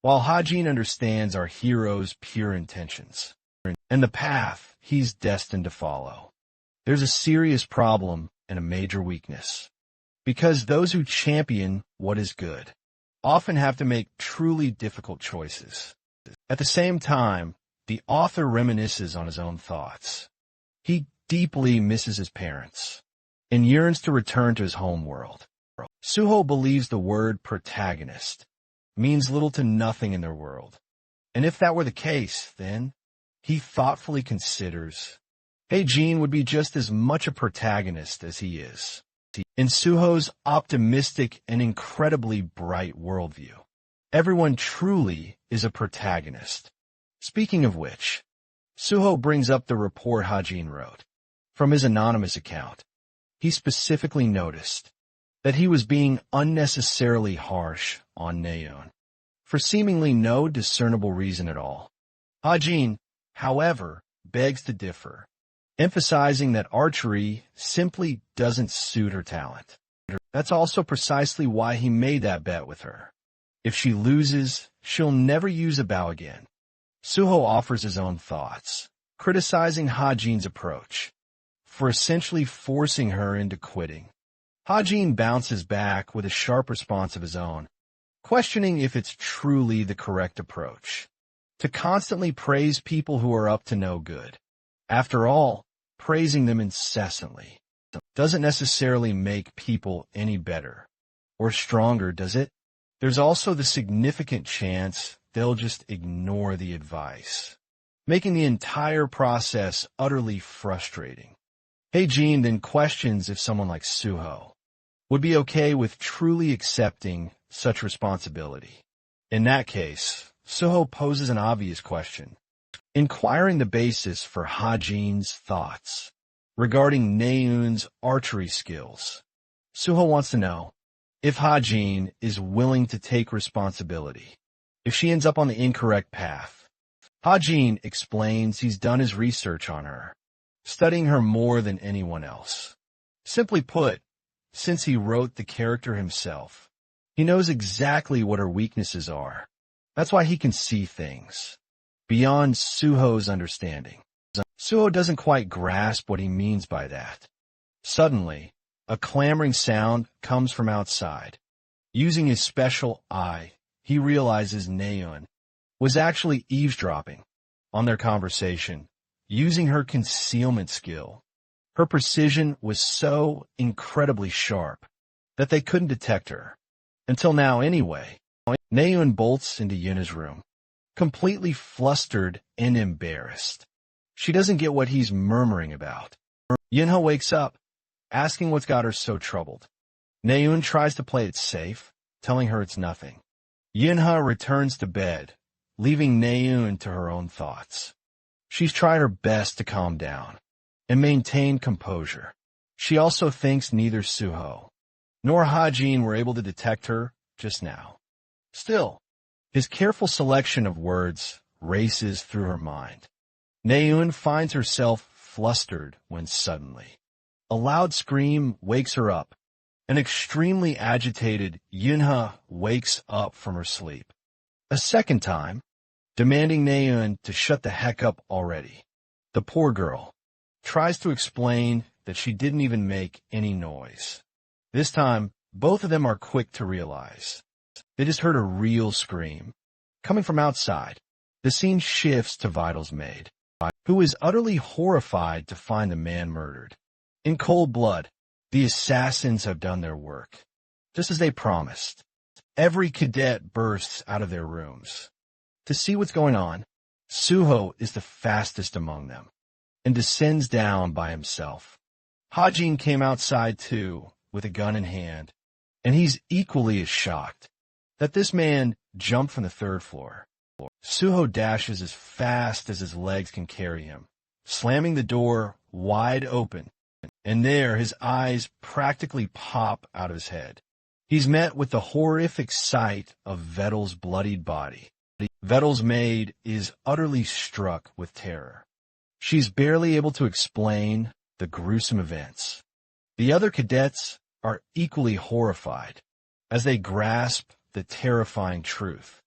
While Hajin understands our hero's pure intentions and the path he's destined to follow, there's a serious problem and a major weakness, because those who champion what is good often have to make truly difficult choices. At the same time, the author reminisces on his own thoughts. He deeply misses his parents and yearns to return to his home world. Suho believes the word protagonist means little to nothing in their world, and if that were the case, then he thoughtfully considers Hajin would be just as much a protagonist as he is. In Suho's optimistic and incredibly bright worldview, everyone truly is a protagonist. Speaking of which, Suho brings up the report Hajin wrote from his anonymous account. He specifically noticed that he was being unnecessarily harsh on Nayun for seemingly no discernible reason at all. Hajin, however, begs to differ, emphasizing that archery simply doesn't suit her talent. That's also precisely why he made that bet with her. If she loses, she'll never use a bow again. Suho offers his own thoughts, criticizing Hajin's approach for essentially forcing her into quitting. Hajin bounces back with a sharp response of his own, questioning if it's truly the correct approach to constantly praise people who are up to no good. After all, praising them incessantly doesn't necessarily make people any better or stronger, does it? There's also the significant chance they'll just ignore the advice, making the entire process utterly frustrating. Hajin then questions if someone like Suho would be okay with truly accepting such responsibility. In that case, Suho poses an obvious question, inquiring the basis for Hajin's thoughts regarding Nayun's archery skills. Suho wants to know if Hajin is willing to take responsibility if she ends up on the incorrect path. Hajin explains he's done his research on her, studying her more than anyone else. Simply put, since he wrote the character himself, he knows exactly what her weaknesses are. That's why he can see things beyond Suho's understanding. Suho doesn't quite grasp what he means by that. Suddenly, a clamoring sound comes from outside. Using his special eye, he realizes Naeun was actually eavesdropping on their conversation, using her concealment skill. Her precision was so incredibly sharp that they couldn't detect her. Until now anyway. Naeun bolts into Yuna's room, completely flustered and embarrassed. She doesn't get what he's murmuring about. Yunha wakes up, asking what's got her so troubled. Naeun tries to play it safe, telling her it's nothing. Yunha returns to bed, leaving Naeun to her own thoughts. She's tried her best to calm down and maintain composure. She also thinks neither Suho nor Hajin were able to detect her just now. Still, his careful selection of words races through her mind. Naeun finds herself flustered when suddenly a loud scream wakes her up. An extremely agitated Yunha wakes up from her sleep. A second time, demanding Naeun to shut the heck up already. The poor girl tries to explain that she didn't even make any noise. This time, both of them are quick to realize. They just heard a real scream coming from outside. The scene shifts to Vital's maid, who is utterly horrified to find the man murdered. In cold blood, the assassins have done their work, just as they promised. Every cadet bursts out of their rooms to see what's going on. Suho is the fastest among them and descends down by himself. Hajin came outside too, with a gun in hand, and he's equally as shocked that this man jumped from the third floor. Suho dashes as fast as his legs can carry him, slamming the door wide open, and there his eyes practically pop out of his head. He's met with the horrific sight of Vetl's bloodied body. Vetl's maid is utterly struck with terror. She's barely able to explain the gruesome events. The other cadets are equally horrified as they grasp the terrifying truth.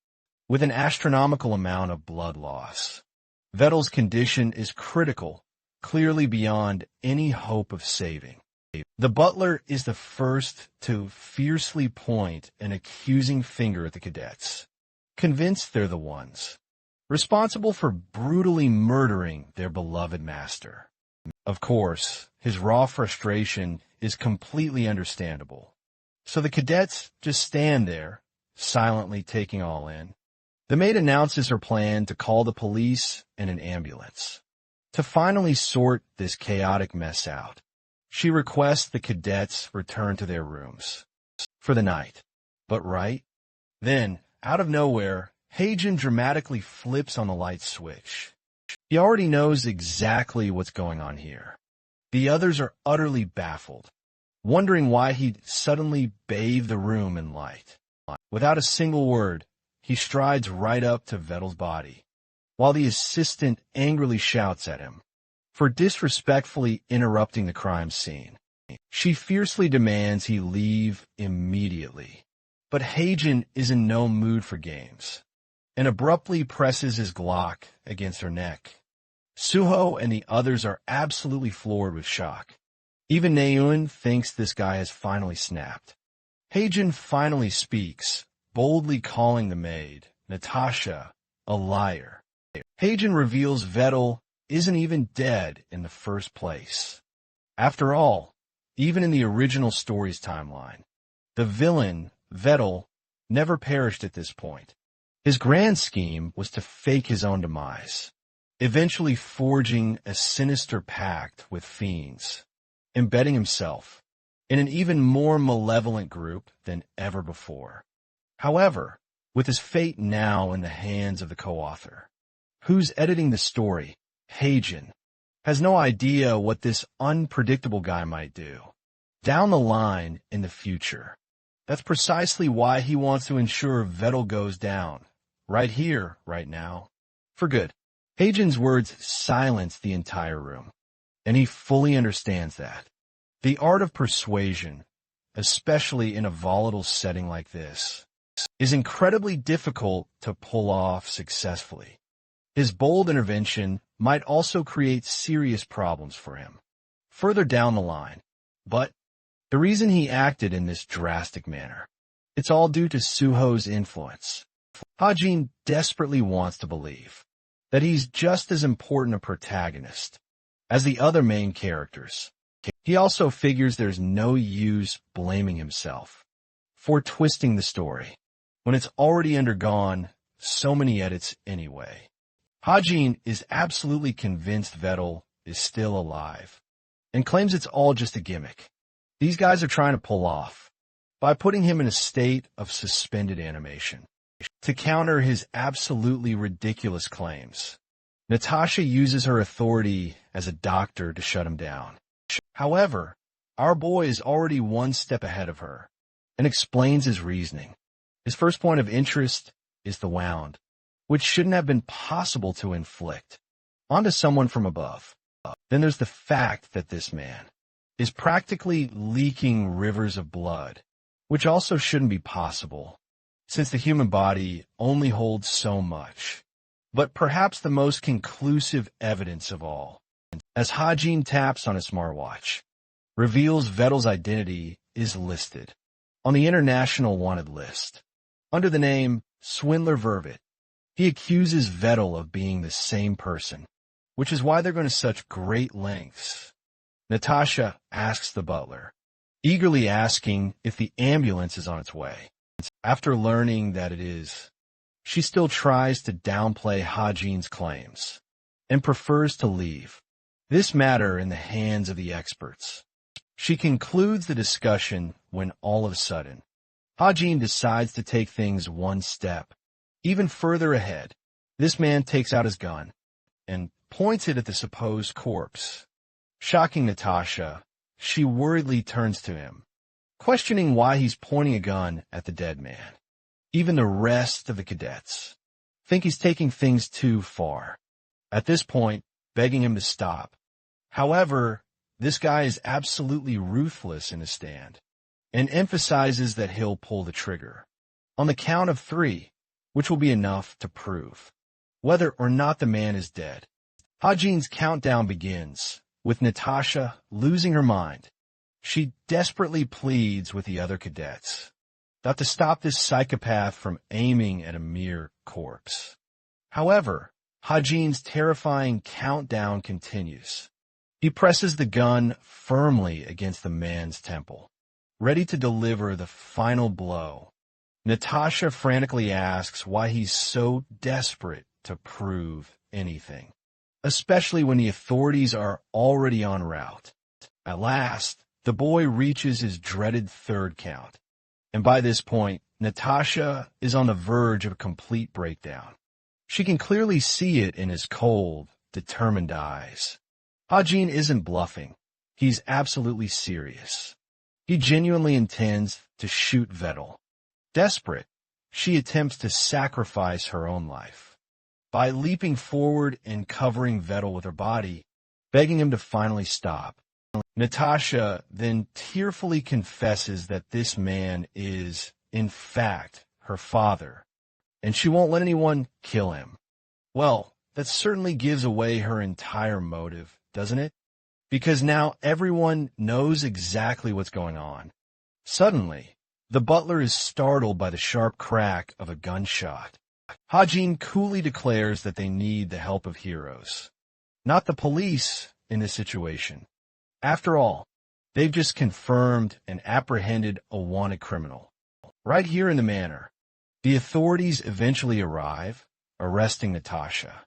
With an astronomical amount of blood loss, Vetl's condition is critical, clearly beyond any hope of saving. The butler is the first to fiercely point an accusing finger at the cadets, convinced they're the ones responsible for brutally murdering their beloved master. Of course, his raw frustration is completely understandable. So the cadets just stand there, silently taking all in. The maid announces her plan to call the police and an ambulance to finally sort this chaotic mess out. She requests the cadets return to their rooms for the night. But right then, out of nowhere, Heijin dramatically flips on the light switch. He already knows exactly what's going on here. The others are utterly baffled, wondering why he'd suddenly bathe the room in light. Without a single word, he strides right up to Vetl's body, while the assistant angrily shouts at him for disrespectfully interrupting the crime scene. She fiercely demands he leave immediately, but Heijin is in no mood for games and abruptly presses his Glock against her neck. Suho and the others are absolutely floored with shock. Even Naeun thinks this guy has finally snapped. Heijin finally speaks, boldly calling the maid, Natasha, a liar. Heijin reveals Vetl isn't even dead in the first place. After all, even in the original story's timeline, the villain, Vetl, never perished at this point. His grand scheme was to fake his own demise, eventually forging a sinister pact with fiends, embedding himself in an even more malevolent group than ever before. However, with his fate now in the hands of the co-author, who's editing the story, Heijin has no idea what this unpredictable guy might do down the line in the future. That's precisely why he wants to ensure Vetl goes down, right here, right now, for good. Heijin's words silence the entire room, and he fully understands that. The art of persuasion, especially in a volatile setting like this, is incredibly difficult to pull off successfully. His bold intervention might also create serious problems for him further down the line. But the reason he acted in this drastic manner, it's all due to Suho's influence. Hajin desperately wants to believe that he's just as important a protagonist as the other main characters. He also figures there's no use blaming himself for twisting the story when it's already undergone so many edits anyway. Hajin is absolutely convinced Vettel is still alive and claims it's all just a gimmick these guys are trying to pull off by putting him in a state of suspended animation. To counter his absolutely ridiculous claims, Natasha uses her authority as a doctor to shut him down. However, our boy is already one step ahead of her and explains his reasoning. His first point of interest is the wound, which shouldn't have been possible to inflict onto someone from above. Then there's the fact that this man is practically leaking rivers of blood, which also shouldn't be possible, since the human body only holds so much. But perhaps the most conclusive evidence of all, as Hajin taps on his smartwatch, reveals Vettel's identity is listed on the international wanted list under the name Swindler Vervet. He accuses Vettel of being the same person, which is why they're going to such great lengths. Natasha asks the butler, eagerly asking if the ambulance is on its way. After learning that it is, she still tries to downplay Hajin's claims and prefers to leave this matter in the hands of the experts. She concludes the discussion when all of a sudden, Hajin decides to take things one step even further ahead. This man takes out his gun and points it at the supposed corpse. Shocking Natasha, she worriedly turns to him, questioning why he's pointing a gun at the dead man. Even the rest of the cadets think he's taking things too far, at this point begging him to stop. However, this guy is absolutely ruthless in his stand and emphasizes that he'll pull the trigger on the count of 3, which will be enough to prove whether or not the man is dead. Hajin's countdown begins with Natasha losing her mind. She desperately pleads with the other cadets not to stop this psychopath from aiming at a mere corpse. However, Hajin's terrifying countdown continues. He presses the gun firmly against the man's temple, ready to deliver the final blow. Natasha frantically asks why he's so desperate to prove anything, especially when the authorities are already en route. At last, the boy reaches his dreaded 3rd count, and by this point, Natasha is on the verge of a complete breakdown. She can clearly see it in his cold, determined eyes. Hajin isn't bluffing. He's absolutely serious. He genuinely intends to shoot Vettel. Desperate, she attempts to sacrifice her own life by leaping forward and covering Vettel with her body, begging him to finally stop. Natasha then tearfully confesses that this man is, in fact, her father, and she won't let anyone kill him. Well, that certainly gives away her entire motive, doesn't it? Because now everyone knows exactly what's going on. Suddenly, the butler is startled by the sharp crack of a gunshot. Hajin coolly declares that they need the help of heroes, not the police in this situation. After all, they've just confirmed and apprehended a wanted criminal. Right here in the manor, the authorities eventually arrive, arresting Natasha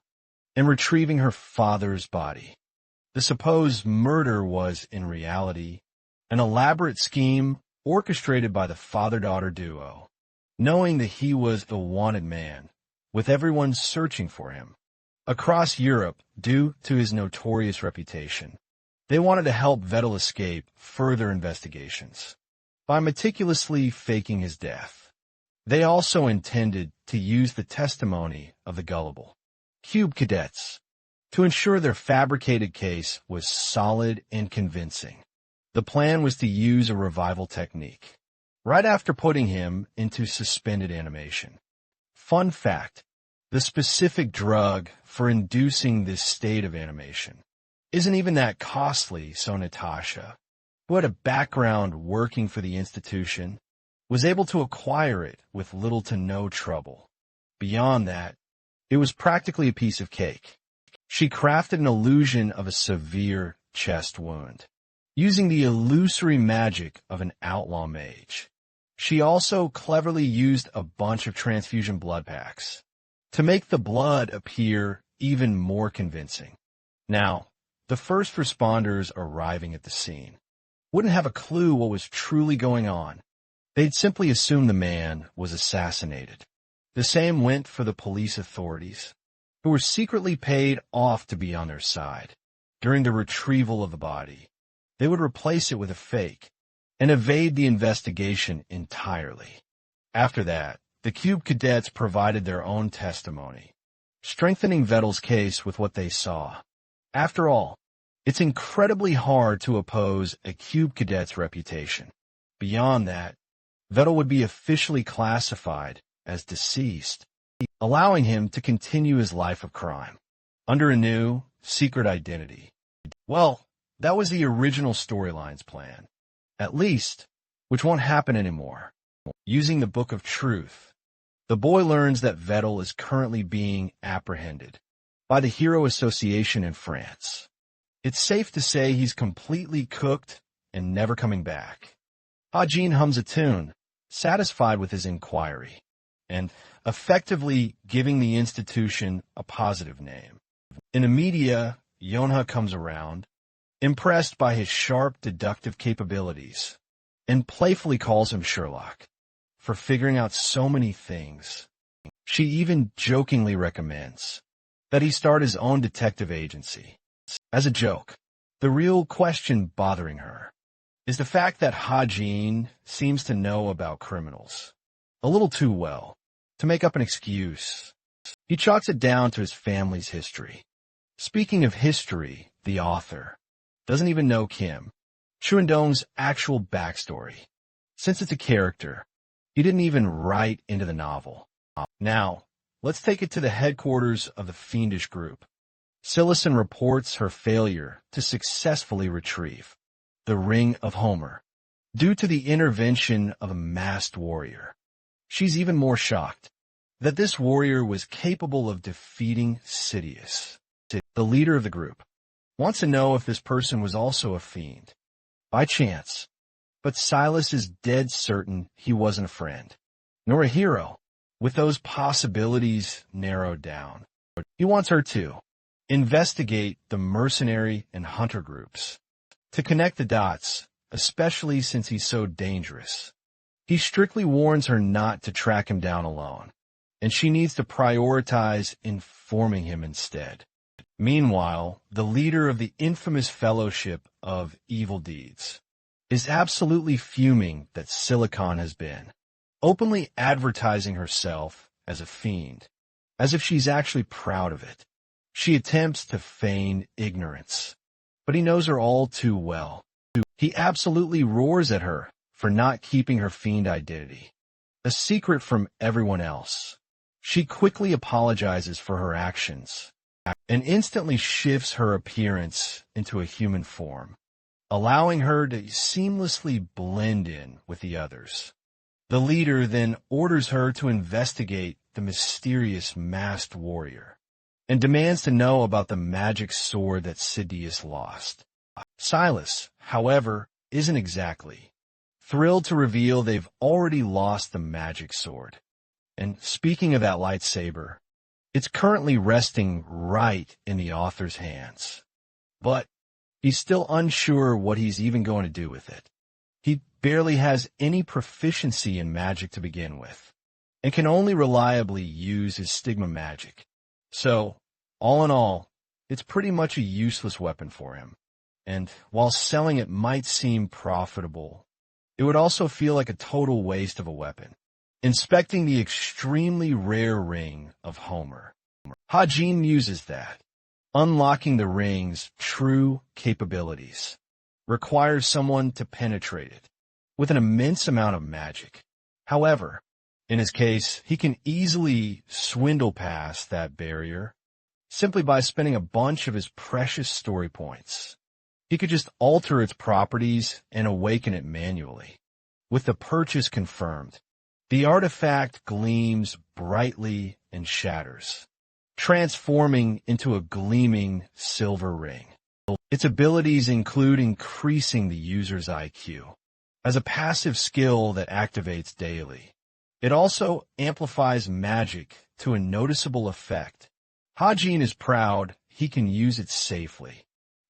and retrieving her father's body. The supposed murder was, in reality, an elaborate scheme orchestrated by the father-daughter duo, knowing that he was the wanted man, with everyone searching for him. Across Europe, due to his notorious reputation, they wanted to help Vettel escape further investigations by meticulously faking his death. They also intended to use the testimony of the gullible Cube cadets to ensure their fabricated case was solid and convincing. The plan was to use a revival technique, right after putting him into suspended animation. Fun fact, the specific drug for inducing this state of animation isn't even that costly, so Natasha, who had a background working for the institution, was able to acquire it with little to no trouble. Beyond that, it was practically a piece of cake. She crafted an illusion of a severe chest wound, using the illusory magic of an outlaw mage. She also cleverly used a bunch of transfusion blood packs to make the blood appear even more convincing. Now, the first responders arriving at the scene wouldn't have a clue what was truly going on. They'd simply assume the man was assassinated. The same went for the police authorities, who were secretly paid off to be on their side. During the retrieval of the body, they would replace it with a fake and evade the investigation entirely. After that, the Cube cadets provided their own testimony, strengthening Vettel's case with what they saw. After all, it's incredibly hard to oppose a Cube cadet's reputation. Beyond that, Vettel would be officially classified as deceased, allowing him to continue his life of crime under a new, secret identity. Well, that was the original storyline's plan, at least, which won't happen anymore. Using the Book of Truth, the boy learns that Vettel is currently being apprehended by the Hero Association in France. It's safe to say he's completely cooked and never coming back. Ha-Jin hums a tune, satisfied with his inquiry, and effectively giving the institution a positive name. In the media, Yonha comes around, impressed by his sharp deductive capabilities, and playfully calls him Sherlock for figuring out so many things. She even jokingly recommends that he start his own detective agency. As a joke, the real question bothering her is the fact that Ha-Jin seems to know about criminals a little too well to make up an excuse. He chalks it down to his family's history. Speaking of history, the author doesn't even know Kim, Chuandong's actual backstory. Since it's a character, he didn't even write into the novel. Now, let's take it to the headquarters of the fiendish group. Silison reports her failure to successfully retrieve the Ring of Homer due to the intervention of a masked warrior. She's even more shocked that this warrior was capable of defeating Sidious. The leader of the group wants to know if this person was also a fiend, by chance, but Silas is dead certain he wasn't a friend, nor a hero, with those possibilities narrowed down. He wants her to investigate the mercenary and hunter groups to connect the dots, especially since he's so dangerous. He strictly warns her not to track him down alone, and she needs to prioritize informing him instead. Meanwhile, the leader of the infamous Fellowship of Evil Deeds is absolutely fuming that Silicon has been openly advertising herself as a fiend, as if she's actually proud of it. She attempts to feign ignorance, but he knows her all too well. He absolutely roars at her for not keeping her fiend identity a secret from everyone else. She quickly apologizes for her actions and instantly shifts her appearance into a human form, allowing her to seamlessly blend in with the others. The leader then orders her to investigate the mysterious masked warrior and demands to know about the magic sword that Sidious lost. Silas, however, isn't exactly thrilled to reveal they've already lost the magic sword. And speaking of that lightsaber, it's currently resting right in the author's hands. But he's still unsure what he's even going to do with it. He barely has any proficiency in magic to begin with, and can only reliably use his stigma magic. So, all in all, it's pretty much a useless weapon for him. And while selling it might seem profitable, it would also feel like a total waste of a weapon. Inspecting the extremely rare ring of Homer, Ha-Jin uses that, unlocking the ring's true capabilities. requires someone to penetrate it with an immense amount of magic. However, in his case, he can easily swindle past that barrier simply by spending a bunch of his precious story points. He could just alter its properties and awaken it manually. With the purchase confirmed, the artifact gleams brightly and shatters, transforming into a gleaming silver ring. Its abilities include increasing the user's IQ as a passive skill that activates daily. It also amplifies magic to a noticeable effect. Hajin is proud he can use it safely,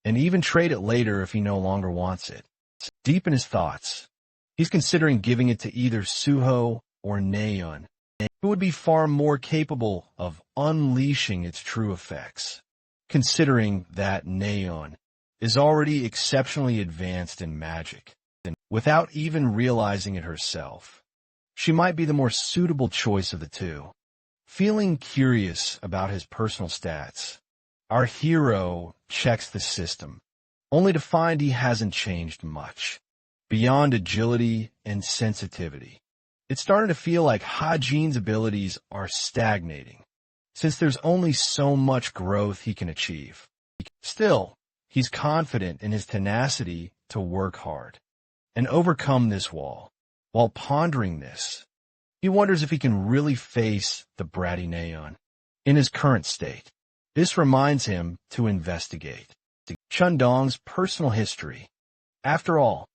and even trade it later if he no longer wants it. Deep in his thoughts, he's considering giving it to either Suho or Naeun, who would be far more capable of unleashing its true effects, considering that Naeun is already exceptionally advanced in magic. Without even realizing it herself, she might be the more suitable choice of the two. Feeling curious about his personal stats, our hero checks the system, only to find he hasn't changed much, beyond agility and sensitivity. It's starting to feel like Hajin's abilities are stagnating, since there's only so much growth he can achieve. Still, he's confident in his tenacity to work hard and overcome this wall. While pondering this, he wonders if he can really face the bratty Naeun in his current state. This reminds him to investigate Chundong's personal history. After all,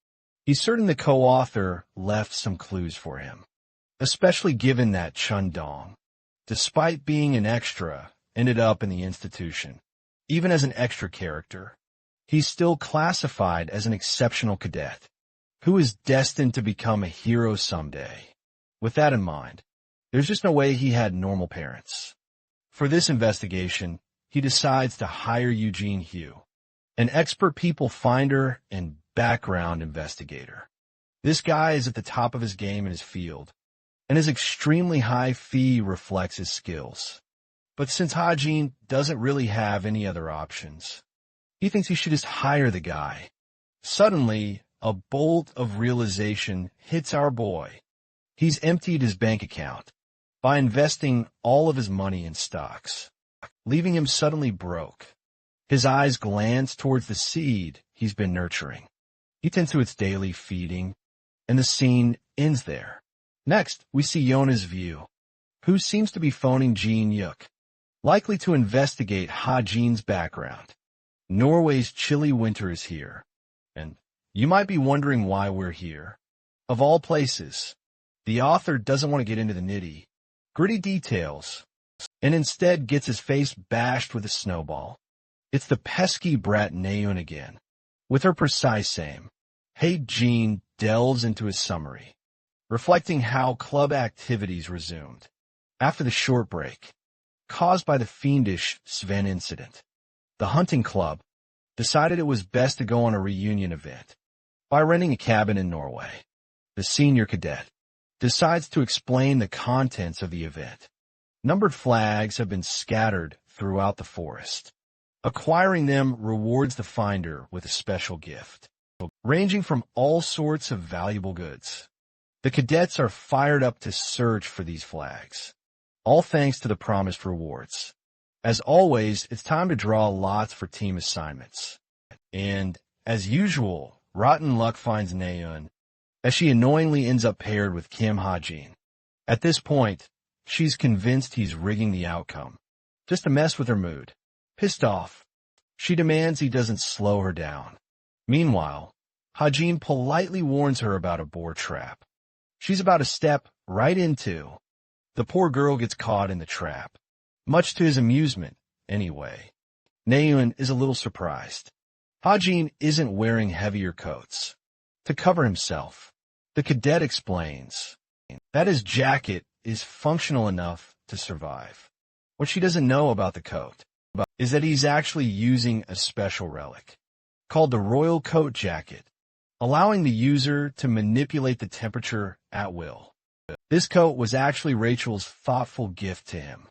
he's certain the co-author left some clues for him, especially given that Chundong, despite being an extra, ended up in the institution. Even as an extra character, he's still classified as an exceptional cadet, who is destined to become a hero someday. With that in mind, there's just no way he had normal parents. For this investigation, he decides to hire Eugene Hugh, an expert people finder and background investigator. This guy is at the top of his game in his field, and his extremely high fee reflects his skills. But since Hajin doesn't really have any other options, he thinks he should just hire the guy. Suddenly, a bolt of realization hits our boy. He's emptied his bank account by investing all of his money in stocks, leaving him suddenly broke. His eyes glance towards the seed he's been nurturing. He tends to its daily feeding, and the scene ends there. Next, we see Yona's view, who seems to be phoning Jin Yuk, likely to investigate Hajin's background. Norway's chilly winter is here, and you might be wondering why we're here. Of all places, the author doesn't want to get into the nitty-gritty details, and instead gets his face bashed with a snowball. It's the pesky brat Naeun again, with her precise aim. Jin delves into his summary, reflecting how club activities resumed after the short break caused by the fiendish Sven incident. The hunting club decided it was best to go on a reunion event by renting a cabin in Norway. The senior cadet decides to explain the contents of the event. Numbered flags have been scattered throughout the forest. Acquiring them rewards the finder with a special gift, ranging from all sorts of valuable goods. The cadets are fired up to search for these flags, all thanks to the promised rewards. As always, it's time to draw lots for team assignments. And, as usual, rotten luck finds Naeun, as she annoyingly ends up paired with Kim Hajin. At this point, she's convinced he's rigging the outcome, just to mess with her mood. Pissed off, she demands he doesn't slow her down. Meanwhile, Hajin politely warns her about a boar trap she's about to step right into. The poor girl gets caught in the trap, much to his amusement, anyway. Naeun is a little surprised. Hajin isn't wearing heavier coats to cover himself. The cadet explains that his jacket is functional enough to survive. What she doesn't know about the coat is that he's actually using a special relic called the Royal Coat Jacket, allowing the user to manipulate the temperature at will. This coat was actually Rachel's thoughtful gift to him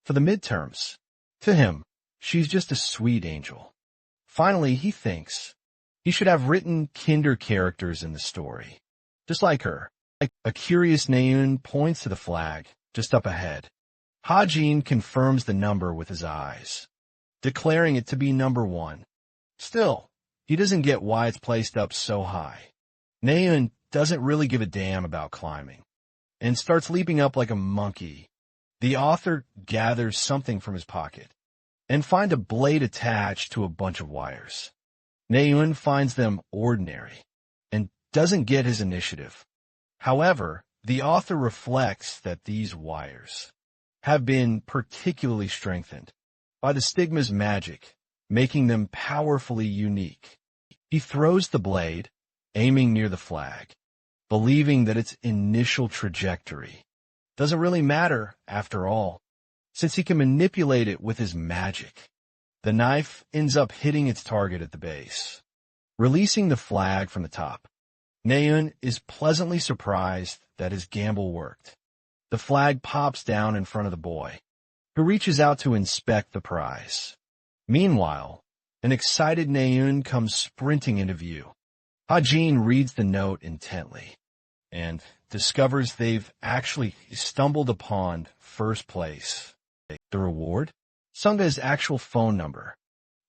for the midterms. To him, she's just a sweet angel. Finally, he thinks He should have written kinder characters in the story, just like her. A curious Naeun points to the flag, just up ahead. Ha-jin confirms the number with his eyes, declaring it to be number 1. Still, he doesn't get why it's placed up so high. Naeun doesn't really give a damn about climbing, and starts leaping up like a monkey. The author gathers something from his pocket, and finds a blade attached to a bunch of wires. Naeun finds them ordinary, and doesn't get his initiative. However, the author reflects that these wires have been particularly strengthened by the stigma's magic, making them powerfully unique. He throws the blade, aiming near the flag, believing that its initial trajectory doesn't really matter after all, since he can manipulate it with his magic. The knife ends up hitting its target at the base, releasing the flag from the top. Naeun is pleasantly surprised that his gamble worked. The flag pops down in front of the boy, who reaches out to inspect the prize. Meanwhile, an excited Naeun comes sprinting into view. Ha-jin reads the note intently, and discovers they've actually stumbled upon first place. The reward? Sunga's actual phone number.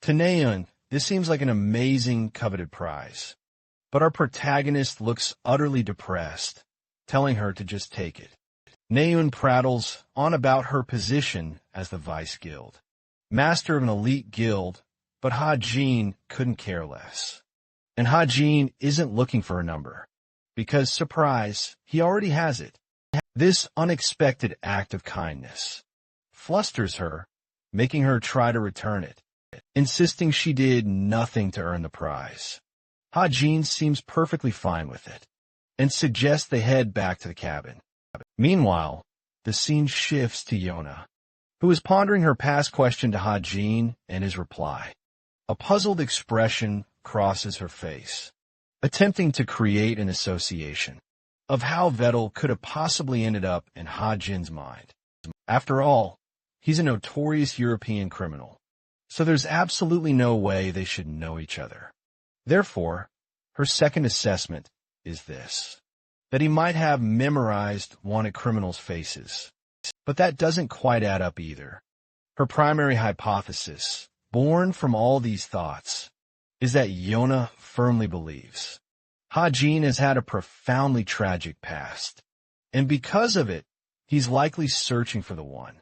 To Naeun, this seems like an amazing, coveted prize. But our protagonist looks utterly depressed, telling her to just take it. Naeun prattles on about her position as the Vice Guild, master of an elite guild, but Ha-jin couldn't care less. And Ha-jin isn't looking for a number, because, surprise, he already has it. This unexpected act of kindness flusters her, making her try to return it, insisting she did nothing to earn the prize. Ha-jin seems perfectly fine with it, and suggests they head back to the cabin. Meanwhile, the scene shifts to Yona, who is pondering her past question to Ha-jin and his reply. A puzzled expression crosses her face, attempting to create an association of how Vettel could have possibly ended up in Ha-jin's mind. After all, he's a notorious European criminal, so there's absolutely no way they should know each other. Therefore, her second assessment is this: that he might have memorized wanted criminals' faces. But that doesn't quite add up either. Her primary hypothesis, born from all these thoughts, is that Yona firmly believes Ha-jin has had a profoundly tragic past, and because of it, he's likely searching for the one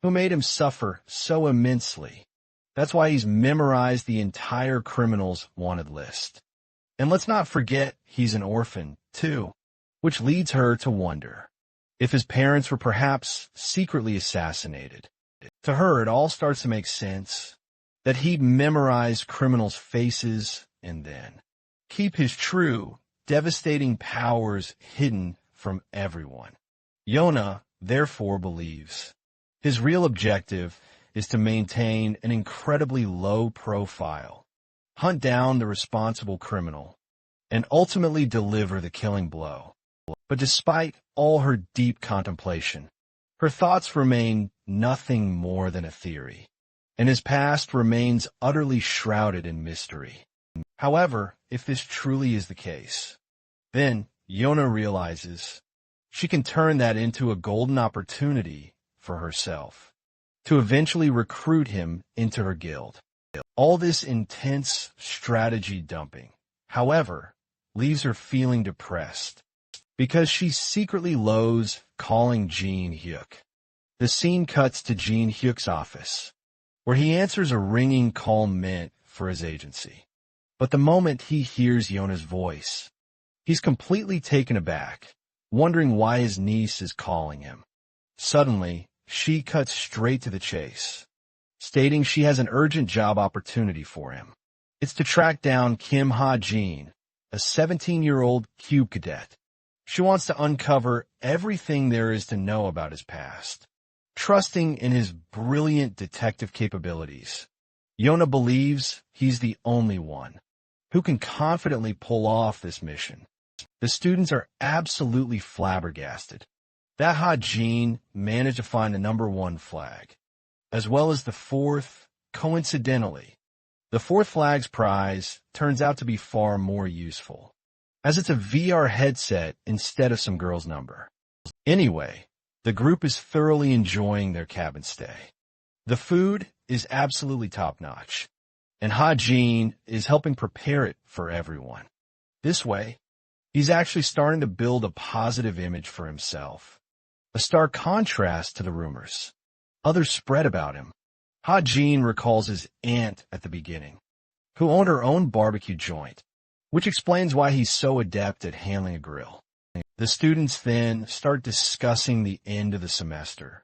who made him suffer so immensely. That's why he's memorized the entire criminals' wanted list. And let's not forget he's an orphan, too, which leads her to wonder if his parents were perhaps secretly assassinated. To her, it all starts to make sense that he'd memorize criminals' faces and then keep his true, devastating powers hidden from everyone. Yona, therefore, believes his real objective is to maintain an incredibly low profile, hunt down the responsible criminal, and ultimately deliver the killing blow. But despite all her deep contemplation, her thoughts remain nothing more than a theory, and his past remains utterly shrouded in mystery. However, if this truly is the case, then Yona realizes she can turn that into a golden opportunity for herself, to eventually recruit him into her guild. All this intense strategy dumping, however, leaves her feeling depressed, because she secretly loathes calling Jin Hyuk. The scene cuts to Jin Hyuk's office, where he answers a ringing call meant for his agency. But the moment he hears Yona's voice, he's completely taken aback, wondering why his niece is calling him. Suddenly, she cuts straight to the chase, stating she has an urgent job opportunity for him. It's to track down Kim Ha-jin, a 17-year-old cube cadet. She wants to uncover everything there is to know about his past. Trusting in his brilliant detective capabilities, Yona believes he's the only one who can confidently pull off this mission. The students are absolutely flabbergasted that Ha-jin managed to find the #1 flag, as well as the 4th, coincidentally, The fourth flag's prize turns out to be far more useful, as it's a VR headset instead of some girl's number. Anyway, the group is thoroughly enjoying their cabin stay. The food is absolutely top-notch, and Ha-Jin is helping prepare it for everyone. This way, he's actually starting to build a positive image for himself, a stark contrast to the rumors others spread about him. Ha-Jin recalls his aunt at the beginning, who owned her own barbecue joint, which explains why he's so adept at handling a grill. The students then start discussing the end of the semester,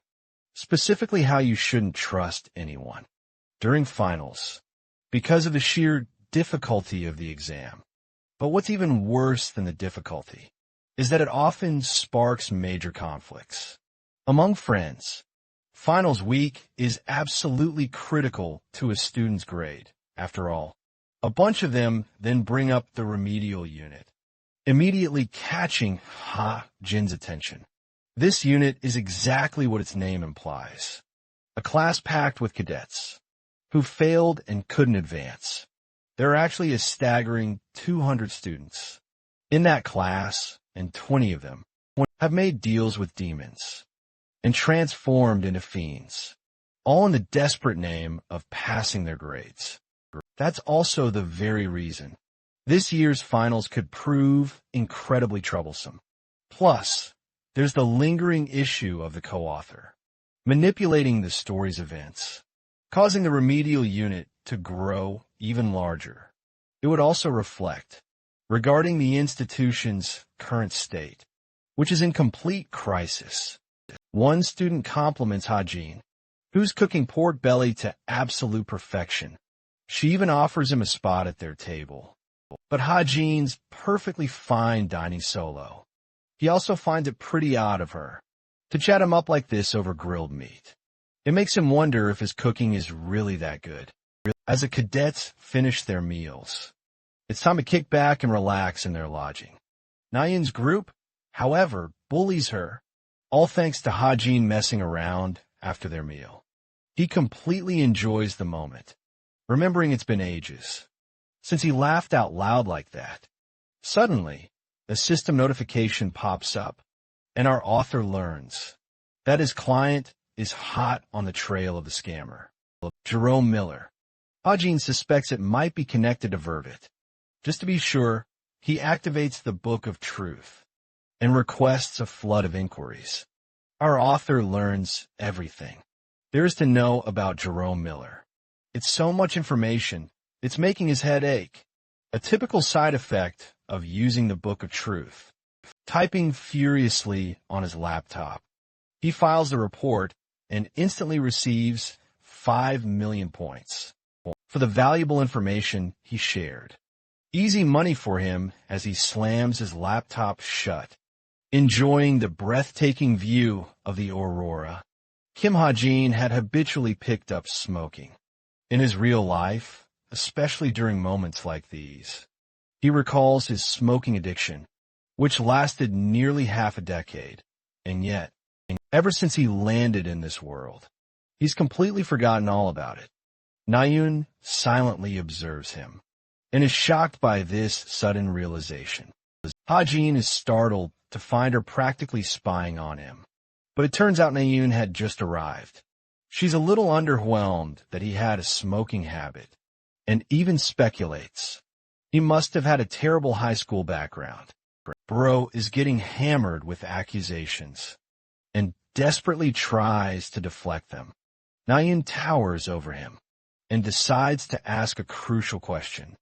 specifically how you shouldn't trust anyone during finals because of the sheer difficulty of the exam. But what's even worse than the difficulty is that it often sparks major conflicts. Among friends, finals week is absolutely critical to a student's grade. After all, a bunch of them then bring up the remedial unit, immediately catching Ha-Jin's attention. This unit is exactly what its name implies, a class packed with cadets who failed and couldn't advance. There are actually a staggering 200 students in that class, and 20 of them have made deals with demons and transformed into fiends, all in the desperate name of passing their grades. That's also the very reason this year's finals could prove incredibly troublesome. Plus, there's the lingering issue of the co-author manipulating the story's events, causing the remedial unit to grow even larger. It would also reflect regarding the institution's current state, which is in complete crisis. One student compliments Ha-Jin, who's cooking pork belly to absolute perfection. She even offers him a spot at their table. But Ha-Jin's perfectly fine dining solo. He also finds it pretty odd of her to chat him up like this over grilled meat. It makes him wonder if his cooking is really that good. As the cadets finish their meals, it's time to kick back and relax in their lodging. Nayun's group, however, bullies her, all thanks to Ha-Jin messing around after their meal. He completely enjoys the moment, remembering it's been ages since he laughed out loud like that. Suddenly, a system notification pops up, and our author learns that his client is hot on the trail of the scammer, Jerome Miller. Ha-Jin suspects it might be connected to Vervet. Just to be sure, he activates the Book of Truth and requests a flood of inquiries. Our author learns everything there is to know about Jerome Miller. It's so much information, it's making his head ache. A typical side effect of using the Book of Truth. Typing furiously on his laptop, he files the report and instantly receives 5 million points for the valuable information he shared. Easy money for him as he slams his laptop shut, enjoying the breathtaking view of the aurora. Kim Ha-Jin had habitually picked up smoking. In his real life, especially during moments like these, he recalls his smoking addiction, which lasted nearly half a decade, and yet, ever since he landed in this world, he's completely forgotten all about it. Nayun silently observes him, and is shocked by this sudden realization. Ha-Jin is startled to find her practically spying on him, but it turns out Nayun had just arrived. She's a little underwhelmed that he had a smoking habit, and even speculates he must have had a terrible high school background. Bro is getting hammered with accusations and desperately tries to deflect them. Nayun towers over him and decides to ask a crucial question.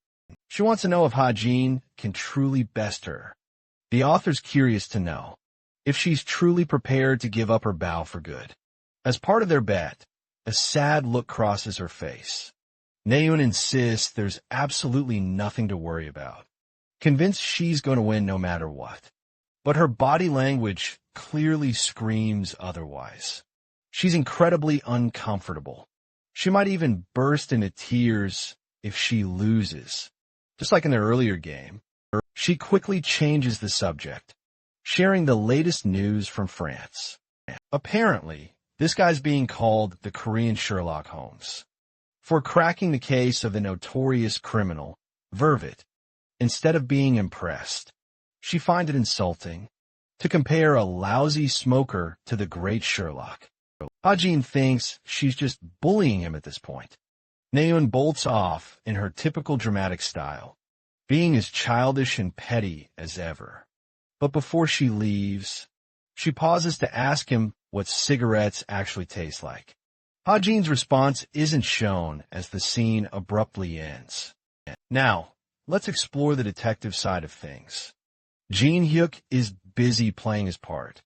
She wants to know if Ha-Jin can truly best her. The author's curious to know if she's truly prepared to give up her bow for good. As part of their bet, a sad look crosses her face. Nayun insists there's absolutely nothing to worry about, convinced she's going to win no matter what. But her body language clearly screams otherwise. She's incredibly uncomfortable. She might even burst into tears if she loses. Just like in their earlier game, she quickly changes the subject, sharing the latest news from France. Apparently, this guy's being called the Korean Sherlock Holmes. for cracking the case of the notorious criminal, Vervet. Instead of being impressed, she finds it insulting to compare a lousy smoker to the great Sherlock. Ha-Jin thinks she's just bullying him at this point. Naeun bolts off in her typical dramatic style, being as childish and petty as ever. But before she leaves, she pauses to ask him what cigarettes actually taste like. Ha-Jin's response isn't shown as the scene abruptly ends. Now, let's explore the detective side of things. Jin-hyuk is busy playing his part,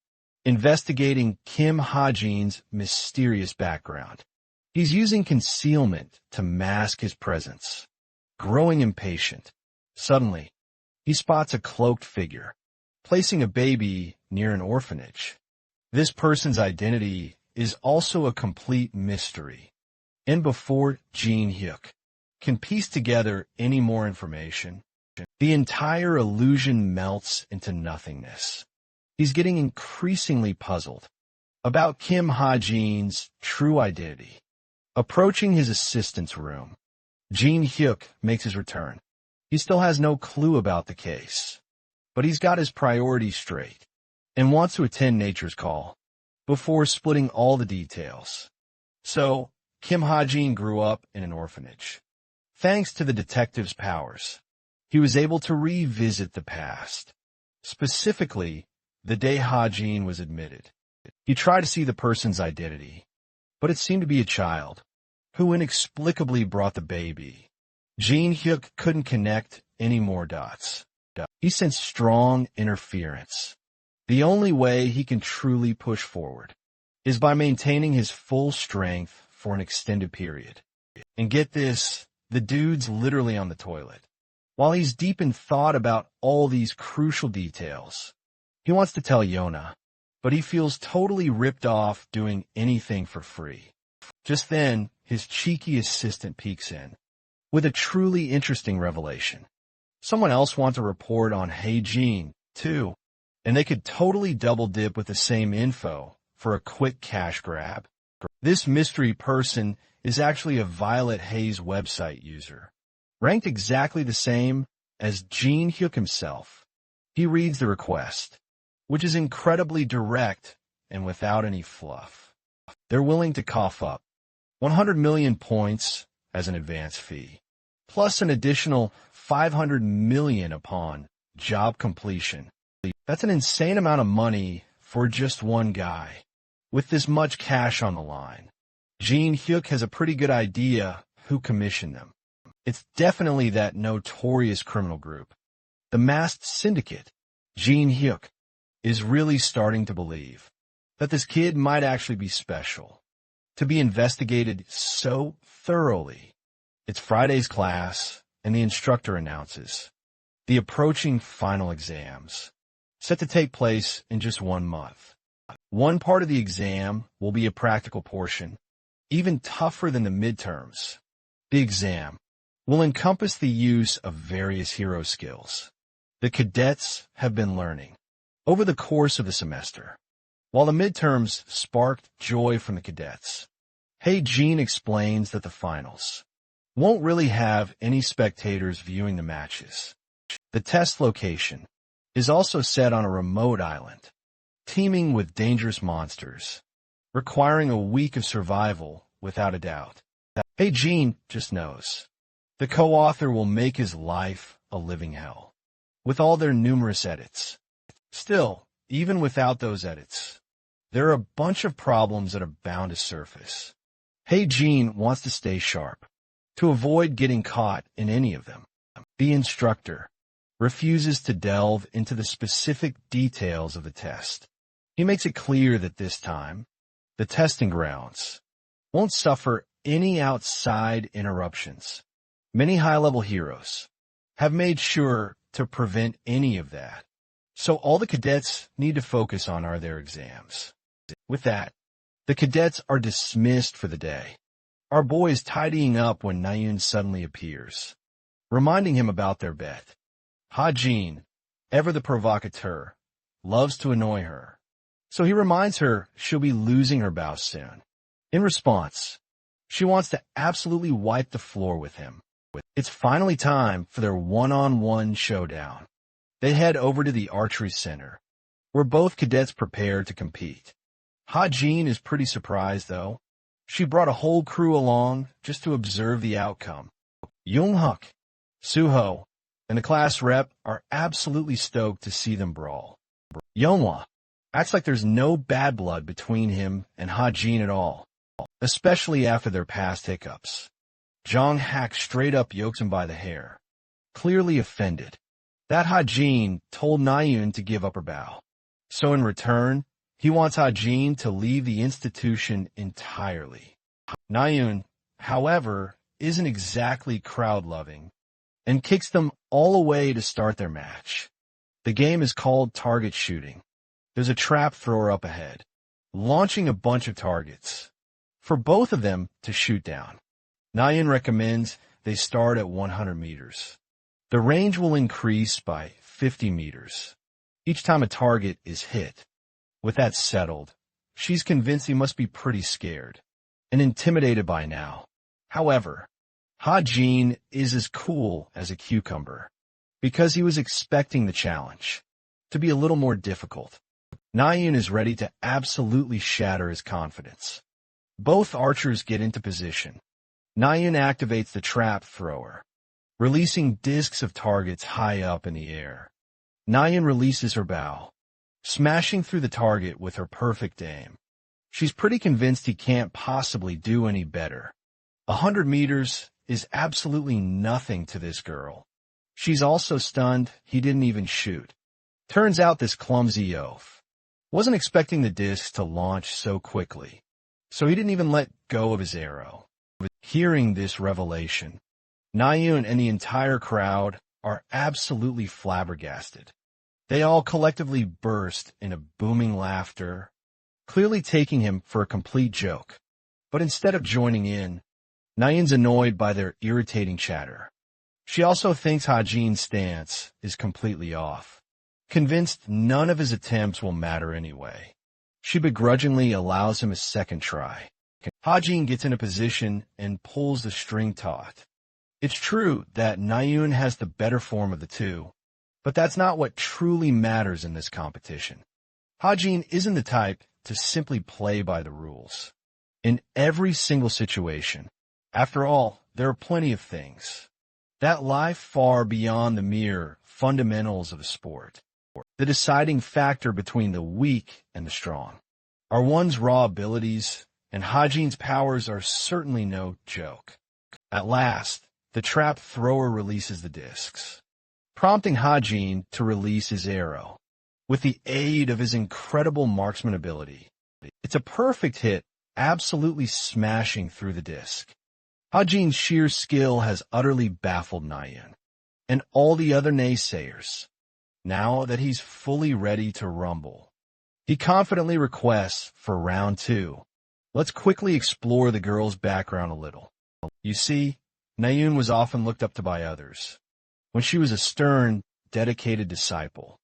investigating Kim Ha-Jin's mysterious background. He's using concealment to mask his presence. Growing impatient, suddenly, he spots a cloaked figure, placing a baby near an orphanage. This person's identity is also a complete mystery. And before Jin-hyuk can piece together any more information, the entire illusion melts into nothingness. He's getting increasingly puzzled about Kim Ha-Jin's true identity. Approaching his assistant's room, Jin-hyuk makes his return. He still has no clue about the case, but he's got his priorities straight and wants to attend nature's call before splitting all the details. So, Kim Ha-Jin grew up in an orphanage. Thanks to the detective's powers, he was able to revisit the past, specifically the day Ha-Jin was admitted. He tried to see the person's identity, but it seemed to be a child who inexplicably brought the baby. Jin-hyuk couldn't connect any more dots. He sensed strong interference. The only way he can truly push forward is by maintaining his full strength for an extended period. And get this, the dude's literally on the toilet. While he's deep in thought about all these crucial details, he wants to tell Yona, but he feels totally ripped off doing anything for free. Just then, his cheeky assistant peeks in with a truly interesting revelation. Someone else wants a report on Hey Jin, too, and they could totally double dip with the same info for a quick cash grab. This mystery person is actually a Violet Hayes website user, ranked exactly the same as Jin-hyuk himself. He reads the request, which is incredibly direct and without any fluff. They're willing to cough up 100 million points as an advance fee, plus an additional 500 million upon job completion. That's an insane amount of money for just one guy. With this much cash on the line, Jin-hyuk has a pretty good idea who commissioned them. It's definitely that notorious criminal group, the masked syndicate. Jin-hyuk is really starting to believe that this kid might actually be special, to be investigated so thoroughly. It's Friday's class, and the instructor announces the approaching final exams, set to take place in just 1 month. One part of the exam will be a practical portion, even tougher than the midterms. The exam will encompass the use of various hero skills the cadets have been learning over the course of the semester. While the midterms sparked joy from the cadets, Hey Jin explains that the finals won't really have any spectators viewing the matches. The test location is also set on a remote island, teeming with dangerous monsters, requiring a week of survival without a doubt. Hey Jin just knows the co-author will make his life a living hell, with all their numerous edits. Still, even without those edits, there are a bunch of problems that are bound to surface. Hey Jin wants to stay sharp, to avoid getting caught in any of them. The instructor refuses to delve into the specific details of the test. He makes it clear that this time, the testing grounds won't suffer any outside interruptions. Many high-level heroes have made sure to prevent any of that. So all the cadets need to focus on are their exams. With that, the cadets are dismissed for the day. Our boy is tidying up when Naeun suddenly appears, reminding him about their bet. Ha-Jin, ever the provocateur, loves to annoy her, so he reminds her she'll be losing her bow soon. In response, She wants to absolutely wipe the floor with him. It's finally time for their one-on-one showdown. They head over to the archery center, where both cadets prepare to compete. Ha-Jin is pretty surprised, though. She brought a whole crew along just to observe the outcome. Yoonghuk, Suho, and the class rep are absolutely stoked to see them brawl. Yeonhwa acts like there's no bad blood between him and Ha-Jin at all, especially after their past hiccups. Jong Hak straight up yokes him by the hair, clearly offended. That Ha-Jin told Naeun to give up her bow. So in return, he wants Ha-Jin to leave the institution entirely. Naeun, however, isn't exactly crowd-loving and kicks them all away to start their match. The game is called target shooting. There's a trap thrower up ahead, launching a bunch of targets for both of them to shoot down. Naeun recommends they start at 100 meters. The range will increase by 50 meters each time a target is hit. With that settled, she's convinced he must be pretty scared and intimidated by now. However, Ha-Jin is as cool as a cucumber because he was expecting the challenge to be a little more difficult. Naeun is ready to absolutely shatter his confidence. Both archers get into position. Naeun activates the trap thrower, releasing discs of targets high up in the air. Naeun releases her bow, smashing through the target with her perfect aim. She's pretty convinced he can't possibly do any better. 100 meters is absolutely nothing to this girl. She's also stunned he didn't even shoot. Turns out this clumsy oaf wasn't expecting the discs to launch so quickly, so he didn't even let go of his arrow. Hearing this revelation, Naeun and the entire crowd are absolutely flabbergasted. They all collectively burst into booming laughter, clearly taking him for a complete joke. But instead of joining in, Naeun's annoyed by their irritating chatter. She also thinks Ha-Jin's stance is completely off, convinced none of his attempts will matter anyway. She begrudgingly allows him a second try. Ha-Jin gets in a position and pulls the string taut. It's true that Naeun has the better form of the two, but that's not what truly matters in this competition. Ha-Jin isn't the type to simply play by the rules in every single situation. After all, there are plenty of things that lie far beyond the mere fundamentals of a sport. The deciding factor between the weak and the strong are one's raw abilities, and Ha-Jin's powers are certainly no joke. At last, the trap thrower releases the discs, prompting Ha-Jin to release his arrow. With the aid of his incredible marksman ability, it's a perfect hit, absolutely smashing through the disc. Ha-Jin's sheer skill has utterly baffled Naeun and all the other naysayers. Now that he's fully ready to rumble, he confidently requests for round 2. Let's quickly explore the girl's background a little. You see, Naeun was often looked up to by others, when she was a stern, dedicated disciple.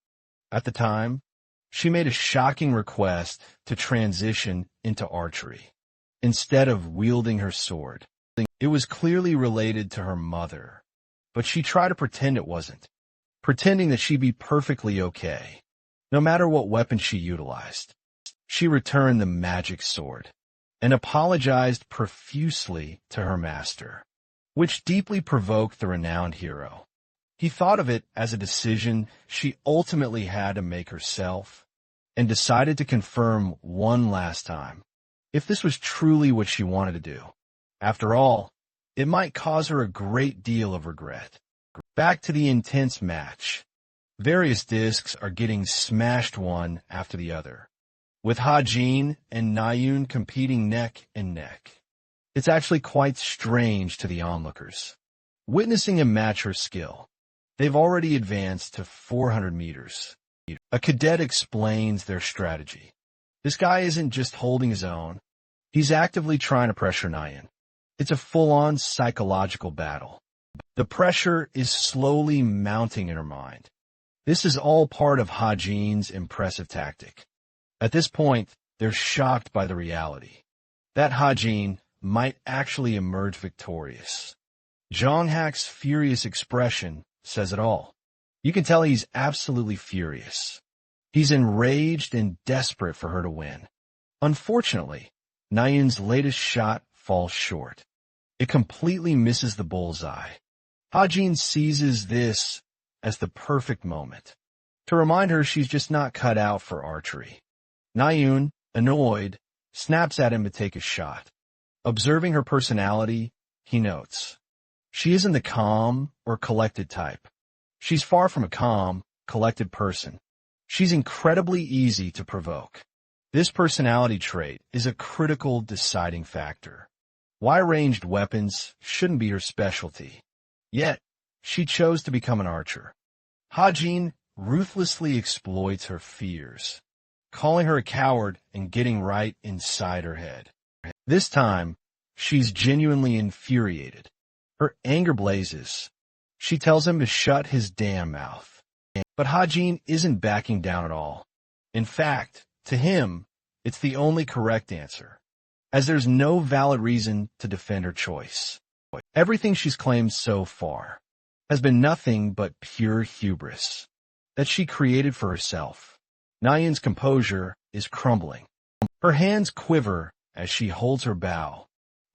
At the time, she made a shocking request to transition into archery, instead of wielding her sword. It was clearly related to her mother, but she tried to pretend it wasn't, pretending that she'd be perfectly okay, no matter what weapon she utilized. She returned the magic sword and apologized profusely to her master, which deeply provoked the renowned hero. He thought of it as a decision she ultimately had to make herself, and decided to confirm one last time if this was truly what she wanted to do. After all, it might cause her a great deal of regret. Back to the intense match. Various discs are getting smashed one after the other, with Ha-Jin and Naeun competing neck and neck. It's actually quite strange to the onlookers, witnessing him match her skill. They've already advanced to 400 meters. A cadet explains their strategy. This guy isn't just holding his own. He's actively trying to pressure Naeun. It's a full-on psychological battle. The pressure is slowly mounting in her mind. This is all part of Ha-Jin's impressive tactic. At this point, they're shocked by the reality that Ha-Jin, might actually emerge victorious. Jonghaek's furious expression says it all. You can tell he's absolutely furious. He's enraged and desperate for her to win. Unfortunately, Naeun's latest shot falls short. It completely misses the bullseye. Hajin seizes this as the perfect moment to remind her she's just not cut out for archery. Naeun, annoyed, snaps at him to take a shot. Observing her personality, he notes, she isn't the calm or collected type. She's far from a calm, collected person. She's incredibly easy to provoke. This personality trait is a critical deciding factor. Why ranged weapons shouldn't be her specialty. Yet, she chose to become an archer. Hajin ruthlessly exploits her fears, calling her a coward and getting right inside her head. This time, she's genuinely infuriated. Her anger blazes. She tells him to shut his damn mouth. But Hajin isn't backing down at all. In fact, to him, it's the only correct answer, as there's no valid reason to defend her choice. Everything she's claimed so far has been nothing but pure hubris that she created for herself. Naeun's composure is crumbling. Her hands quiver as she holds her bow.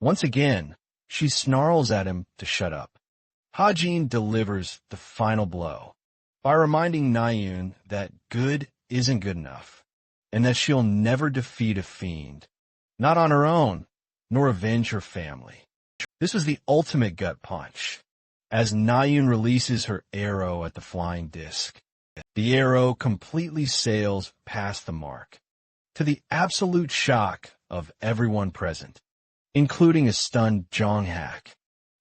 Once again, she snarls at him to shut up. Hajin delivers the final blow by reminding Naeun that good isn't good enough, and that she'll never defeat a fiend, not on her own, nor avenge her family. This was the ultimate gut punch, as Naeun releases her arrow at the flying disc. The arrow completely sails past the mark, to the absolute shock of everyone present, including a stunned Jonghaek.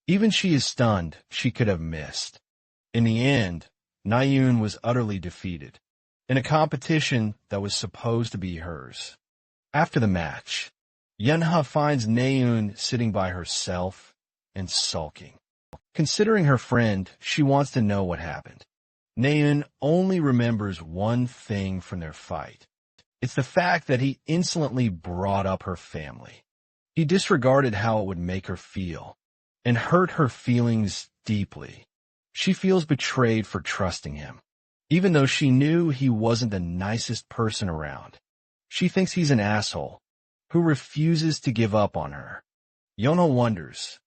Even she is stunned she could have missed. In the end, Naeun was utterly defeated, in a competition that was supposed to be hers. After the match, Yunha finds Naeun sitting by herself and sulking. Considering her friend, she wants to know what happened. Naeun only remembers one thing from their fight. It's the fact that he insolently brought up her family. He disregarded how it would make her feel, and hurt her feelings deeply. She feels betrayed for trusting him, even though she knew he wasn't the nicest person around. She thinks he's an asshole who refuses to give up on her. Yonha wonders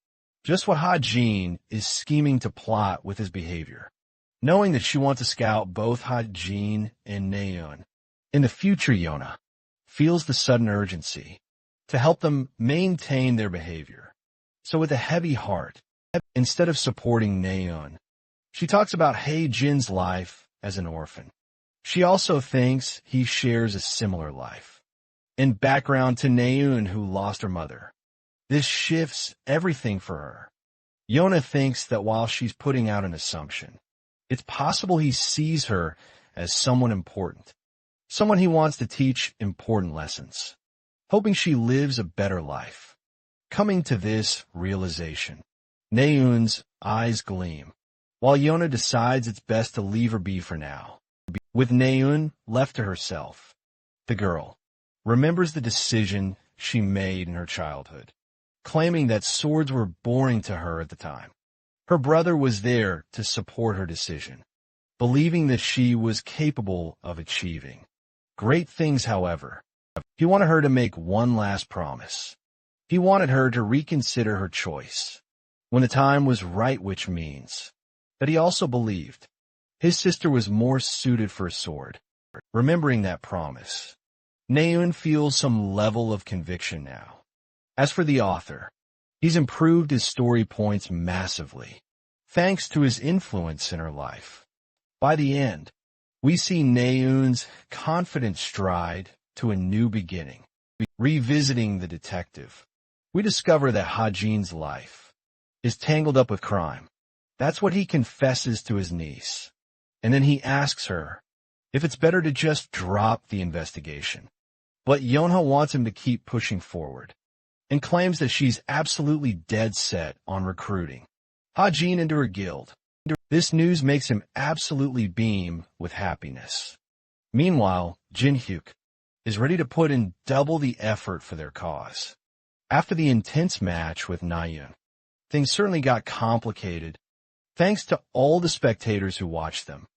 just what Hajin is scheming to plot with his behavior, knowing that she wants to scout both Hajin and Naeun. In the future, Yonha feels the sudden urgency to help them maintain their behavior. So with a heavy heart, instead of supporting Naeun, she talks about Hae-jin's life as an orphan. She also thinks he shares a similar life, in background to Naeun, who lost her mother. This shifts everything for her. Yonha thinks that while she's putting out an assumption, it's possible he sees her as someone important, someone he wants to teach important lessons, hoping she lives a better life. Coming to this realization, Naeun's eyes gleam, while Yonha decides it's best to leave her be for now. With Naeun left to herself, the girl remembers the decision she made in her childhood, claiming that swords were boring to her at the time. Her brother was there to support her decision, believing that she was capable of achieving great things. However, he wanted her to make one last promise. He wanted her to reconsider her choice when the time was right, which means that he also believed his sister was more suited for a sword. Remembering that promise, Naeun feels some level of conviction now. As for the author, he's improved his story points massively, thanks to his influence in her life. By the end, we see Naeun's confident stride to a new beginning. Revisiting the detective, we discover that Hajin's life is tangled up with crime. That's what he confesses to his niece. And then he asks her if it's better to just drop the investigation. But Yonha wants him to keep pushing forward, and claims that she's absolutely dead set on recruiting Hajin into her guild. This news makes him absolutely beam with happiness. Meanwhile, Jinhyuk is ready to put in double the effort for their cause. After the intense match with Naeun, things certainly got complicated thanks to all the spectators who watched them.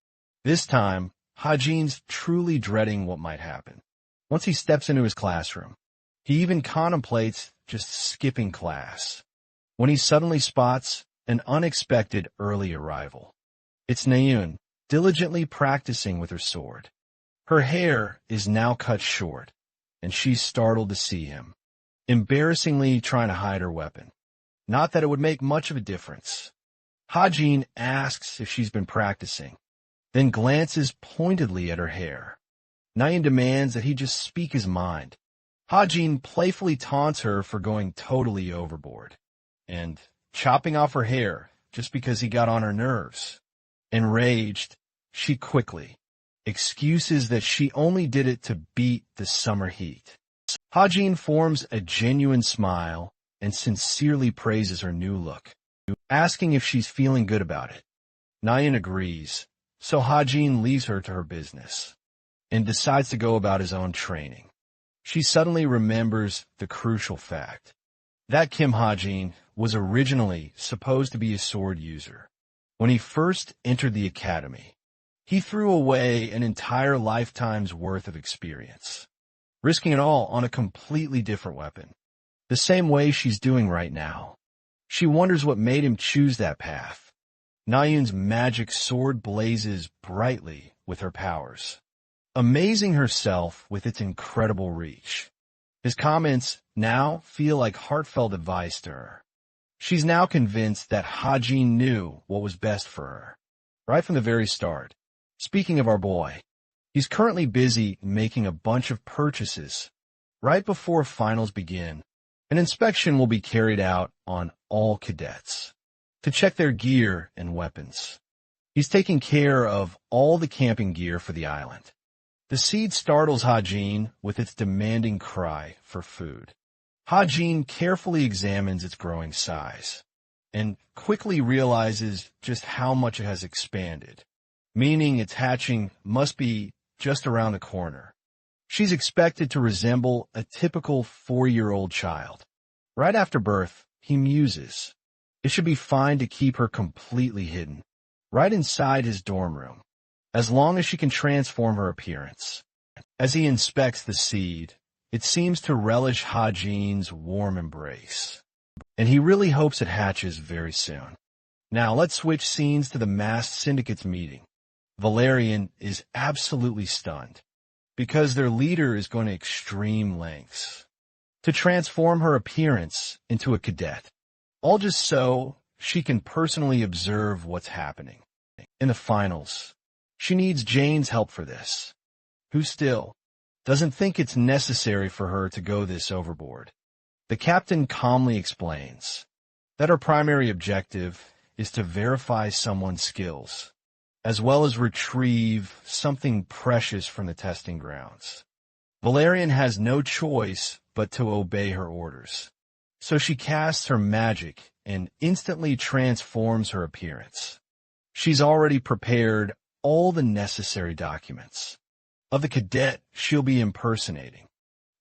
This time, Hajin's truly dreading what might happen. Once he steps into his classroom, he even contemplates just skipping class, when he suddenly spots an unexpected early arrival. It's Naeun, diligently practicing with her sword. Her hair is now cut short, and she's startled to see him, embarrassingly trying to hide her weapon. Not that it would make much of a difference. Hajin asks if she's been practicing, then glances pointedly at her hair. Naeun demands that he just speak his mind. Hajin playfully taunts her for going totally overboard and chopping off her hair just because he got on her nerves. Enraged, she quickly excuses that she only did it to beat the summer heat. Hajin forms a genuine smile and sincerely praises her new look, asking if she's feeling good about it. Naeun agrees, so Hajin leaves her to her business and decides to go about his own training. She suddenly remembers the crucial fact that Kim Hajin was originally supposed to be a sword user. When he first entered the academy, he threw away an entire lifetime's worth of experience, risking it all on a completely different weapon, the same way she's doing right now. She wonders what made him choose that path. Naeun's magic sword blazes brightly with her powers, amazing herself with its incredible reach. His comments now feel like heartfelt advice to her. She's now convinced that Hajin knew what was best for her, right from the very start. Speaking of our boy, he's currently busy making a bunch of purchases. Right before finals begin, an inspection will be carried out on all cadets to check their gear and weapons. He's taking care of all the camping gear for the island. The seed startles Hajin with its demanding cry for food. Hajin carefully examines its growing size and quickly realizes just how much it has expanded, meaning its hatching must be just around the corner. She's expected to resemble a typical 4-year-old child. Right after birth, he muses. It should be fine to keep her completely hidden, right inside his dorm room, as long as she can transform her appearance. As he inspects the seed, it seems to relish Hajin's warm embrace, and he really hopes it hatches very soon. Now let's switch scenes to the masked syndicate's meeting. Valerian is absolutely stunned, because their leader is going to extreme lengths to transform her appearance into a cadet, all just so she can personally observe what's happening. In the finals, she needs Jane's help for this, who still doesn't think it's necessary for her to go this overboard. The captain calmly explains that her primary objective is to verify someone's skills, as well as retrieve something precious from the testing grounds. Valerian has no choice but to obey her orders, so she casts her magic and instantly transforms her appearance. She's already prepared all the necessary documents of the cadet she'll be impersonating.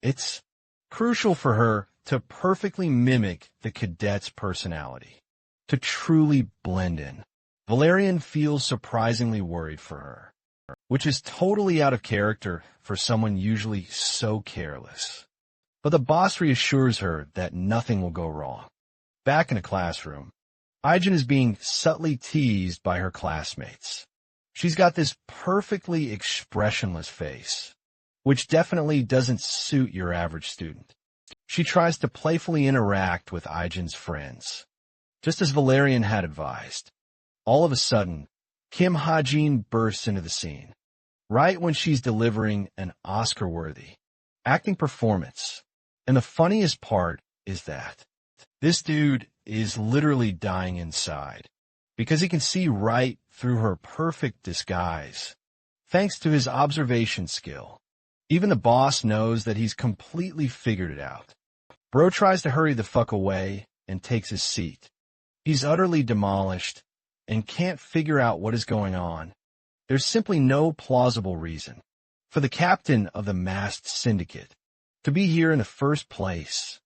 It's crucial for her to perfectly mimic the cadet's personality, to truly blend in. Valerian feels surprisingly worried for her, which is totally out of character for someone usually so careless. But the boss reassures her that nothing will go wrong. Back in the classroom, Aijin is being subtly teased by her classmates. She's got this perfectly expressionless face, which definitely doesn't suit your average student. She tries to playfully interact with Aijin's friends, just as Valerian had advised. All of a sudden, Kim Hajin bursts into the scene, right when she's delivering an Oscar-worthy acting performance. And the funniest part is that this dude is literally dying inside, because he can see right through her perfect disguise, thanks to his observation skill. Even the boss knows that he's completely figured it out. Bro tries to hurry the fuck away and takes his seat. He's utterly demolished and can't figure out what is going on. There's simply no plausible reason for the captain of the masked syndicate to be here in the first place.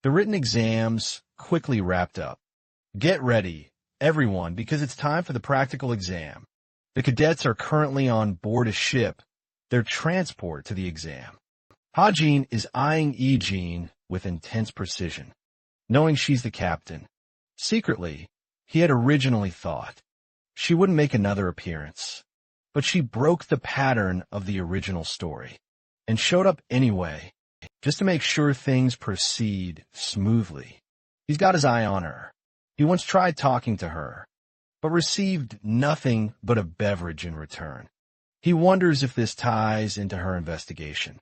The written exams quickly wrapped up. Get ready, everyone, because it's time for the practical exam. The cadets are currently on board a ship, their transport to the exam. Ha-Jin is eyeing Yi-Jin with intense precision, knowing she's the captain. Secretly, he had originally thought she wouldn't make another appearance, but she broke the pattern of the original story and showed up anyway, just to make sure things proceed smoothly. He's got his eye on her. He once tried talking to her, but received nothing but a beverage in return. He wonders if this ties into her investigation,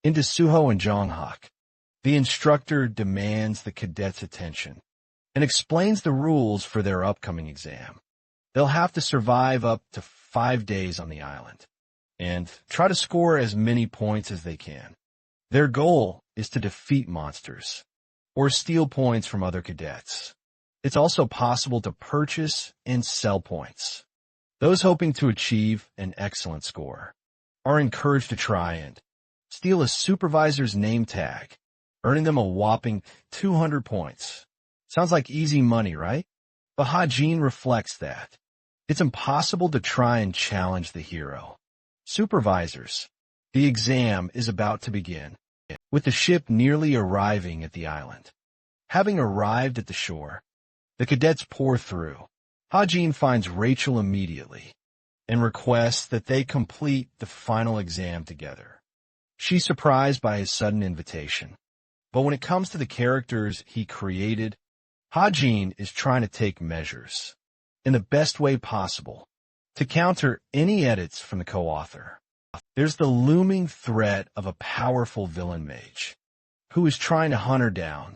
into Suho and Jonghak. The instructor demands the cadets' attention and explains the rules for their upcoming exam. They'll have to survive up to 5 days on the island and try to score as many points as they can. Their goal is to defeat monsters or steal points from other cadets. It's also possible to purchase and sell points. Those hoping to achieve an excellent score are encouraged to try and steal a supervisor's name tag, earning them a whopping 200 points. Sounds like easy money, right? But Ha-Jin reflects that it's impossible to try and challenge the hero. Supervisors, the exam is about to begin, with the ship nearly arriving at the island. Having arrived at the shore, the cadets pour through. Ha-Jin finds Rachel immediately and requests that they complete the final exam together. She's surprised by his sudden invitation, but when it comes to the characters he created, Ha-Jin is trying to take measures, in the best way possible, to counter any edits from the co-author. There's the looming threat of a powerful villain mage, who is trying to hunt her down,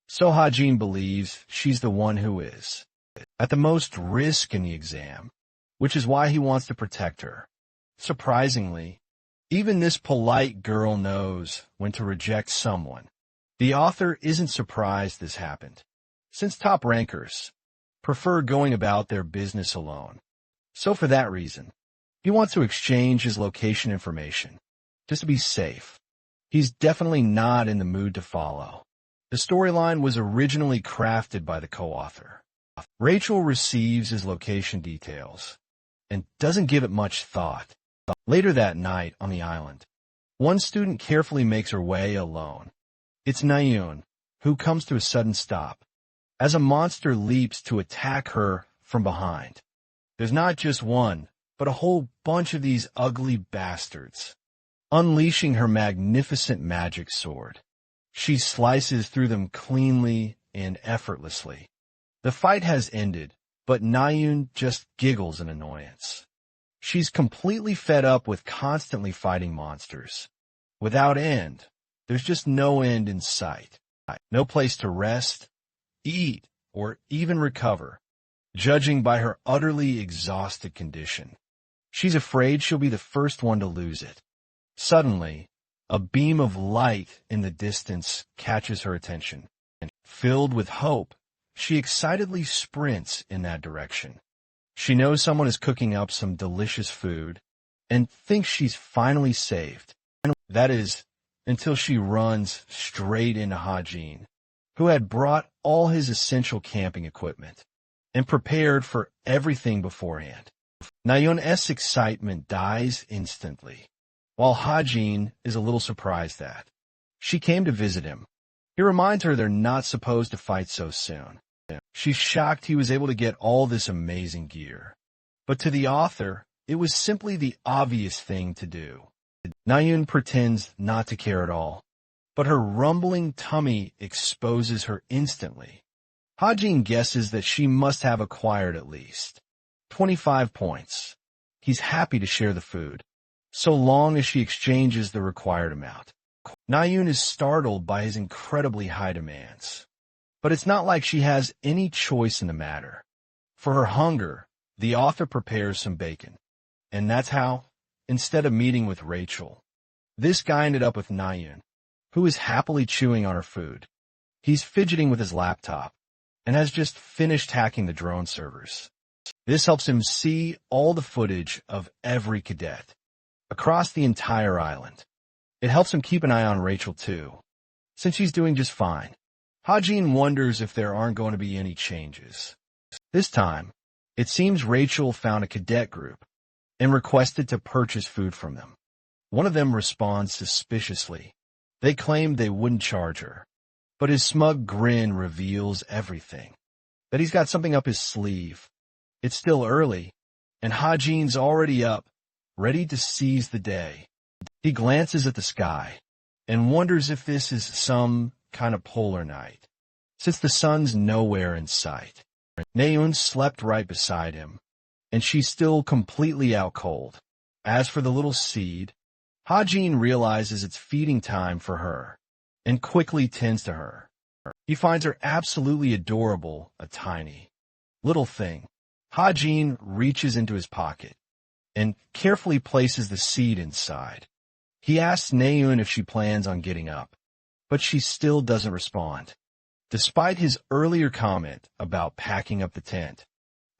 so Ha-Jin believes she's the one who is at the most risk in the exam, which is why he wants to protect her. Surprisingly, even this polite girl knows when to reject someone. The author isn't surprised this happened, since top rankers prefer going about their business alone. So for that reason, he wants to exchange his location information, just to be safe. He's definitely not in the mood to follow. The storyline was originally crafted by the co-author. Rachel receives his location details and doesn't give it much thought. Later that night on the island, one student carefully makes her way alone. It's Nayun, who comes to a sudden stop as a monster leaps to attack her from behind. There's not just one, but a whole bunch of these ugly bastards. Unleashing her magnificent magic sword, she slices through them cleanly and effortlessly. The fight has ended, but Nayun just giggles in annoyance. She's completely fed up with constantly fighting monsters. Without end, there's just no end in sight. No place to rest, eat, or even recover, judging by her utterly exhausted condition. She's afraid she'll be the first one to lose it. Suddenly, a beam of light in the distance catches her attention, and filled with hope, she excitedly sprints in that direction. She knows someone is cooking up some delicious food and thinks she's finally saved. That is, until she runs straight into Ha-Jin, who had brought all his essential camping equipment and prepared for everything beforehand. Nayun's excitement dies instantly, while Ha-Jin is a little surprised that she came to visit him. He reminds her they're not supposed to fight so soon. She's shocked he was able to get all this amazing gear. But to the author, it was simply the obvious thing to do. Nayun pretends not to care at all, but her rumbling tummy exposes her instantly. Ha-Jin guesses that she must have acquired at least 25 points. He's happy to share the food, so long as she exchanges the required amount. Nayun is startled by his incredibly high demands. But it's not like she has any choice in the matter. For her hunger, the author prepares some bacon. And that's how, instead of meeting with Rachel, this guy ended up with Nayun, who is happily chewing on her food. He's fidgeting with his laptop and has just finished hacking the drone servers. This helps him see all the footage of every cadet across the entire island. It helps him keep an eye on Rachel too, since she's doing just fine. Hajin wonders if there aren't going to be any changes. This time, it seems Rachel found a cadet group and requested to purchase food from them. One of them responds suspiciously. They claim they wouldn't charge her, but his smug grin reveals everything. That he's got something up his sleeve. It's still early, and Hajin's already up, ready to seize the day. He glances at the sky and wonders if this is some kind of polar night, since the sun's nowhere in sight. Naeun slept right beside him, and she's still completely out cold. As for the little seed, Hajin realizes it's feeding time for her, and quickly tends to her. He finds her absolutely adorable, a tiny little thing. Hajin reaches into his pocket and carefully places the seed inside. He asks Naeun if she plans on getting up, but she still doesn't respond. Despite his earlier comment about packing up the tent,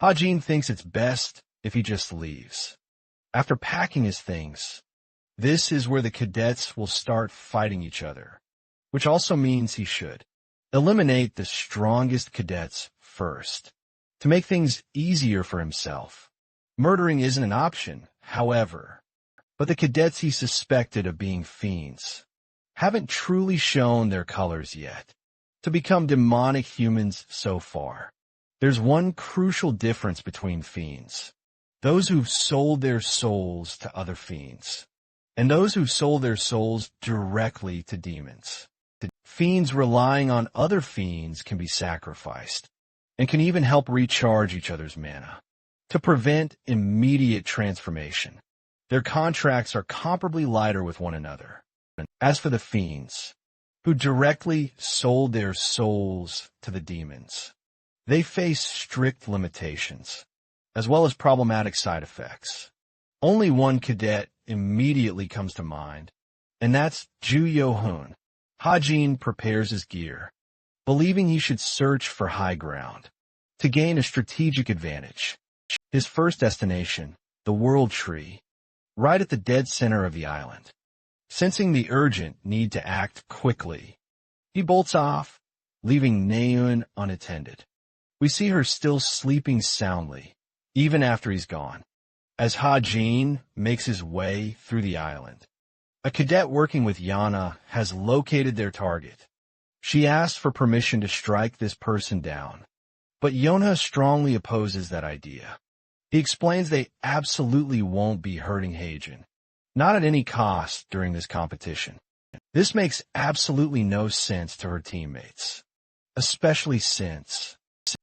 Hajin thinks it's best if he just leaves. After packing his things, this is where the cadets will start fighting each other, which also means he should eliminate the strongest cadets first, to make things easier for himself. Murdering isn't an option, however, but the cadets he suspected of being fiends haven't truly shown their colors yet to become demonic humans so far. There's one crucial difference between fiends: those who've sold their souls to other fiends, and those who've sold their souls directly to demons. Fiends relying on other fiends can be sacrificed, and can even help recharge each other's mana to prevent immediate transformation. Their contracts are comparably lighter with one another. As for the fiends, who directly sold their souls to the demons, they face strict limitations, as well as problematic side effects. Only one cadet immediately comes to mind, and that's Ju Yo-hoon. Hajin prepares his gear, believing he should search for high ground to gain a strategic advantage. His first destination, the World Tree, right at the dead center of the island. Sensing the urgent need to act quickly, he bolts off, leaving Naeun unattended. We see her still sleeping soundly, even after he's gone. As Hajin makes his way through the island, a cadet working with Yana has located their target. She asks for permission to strike this person down, but Yonha strongly opposes that idea. He explains they absolutely won't be hurting Hajin, not at any cost during this competition. This makes absolutely no sense to her teammates, especially since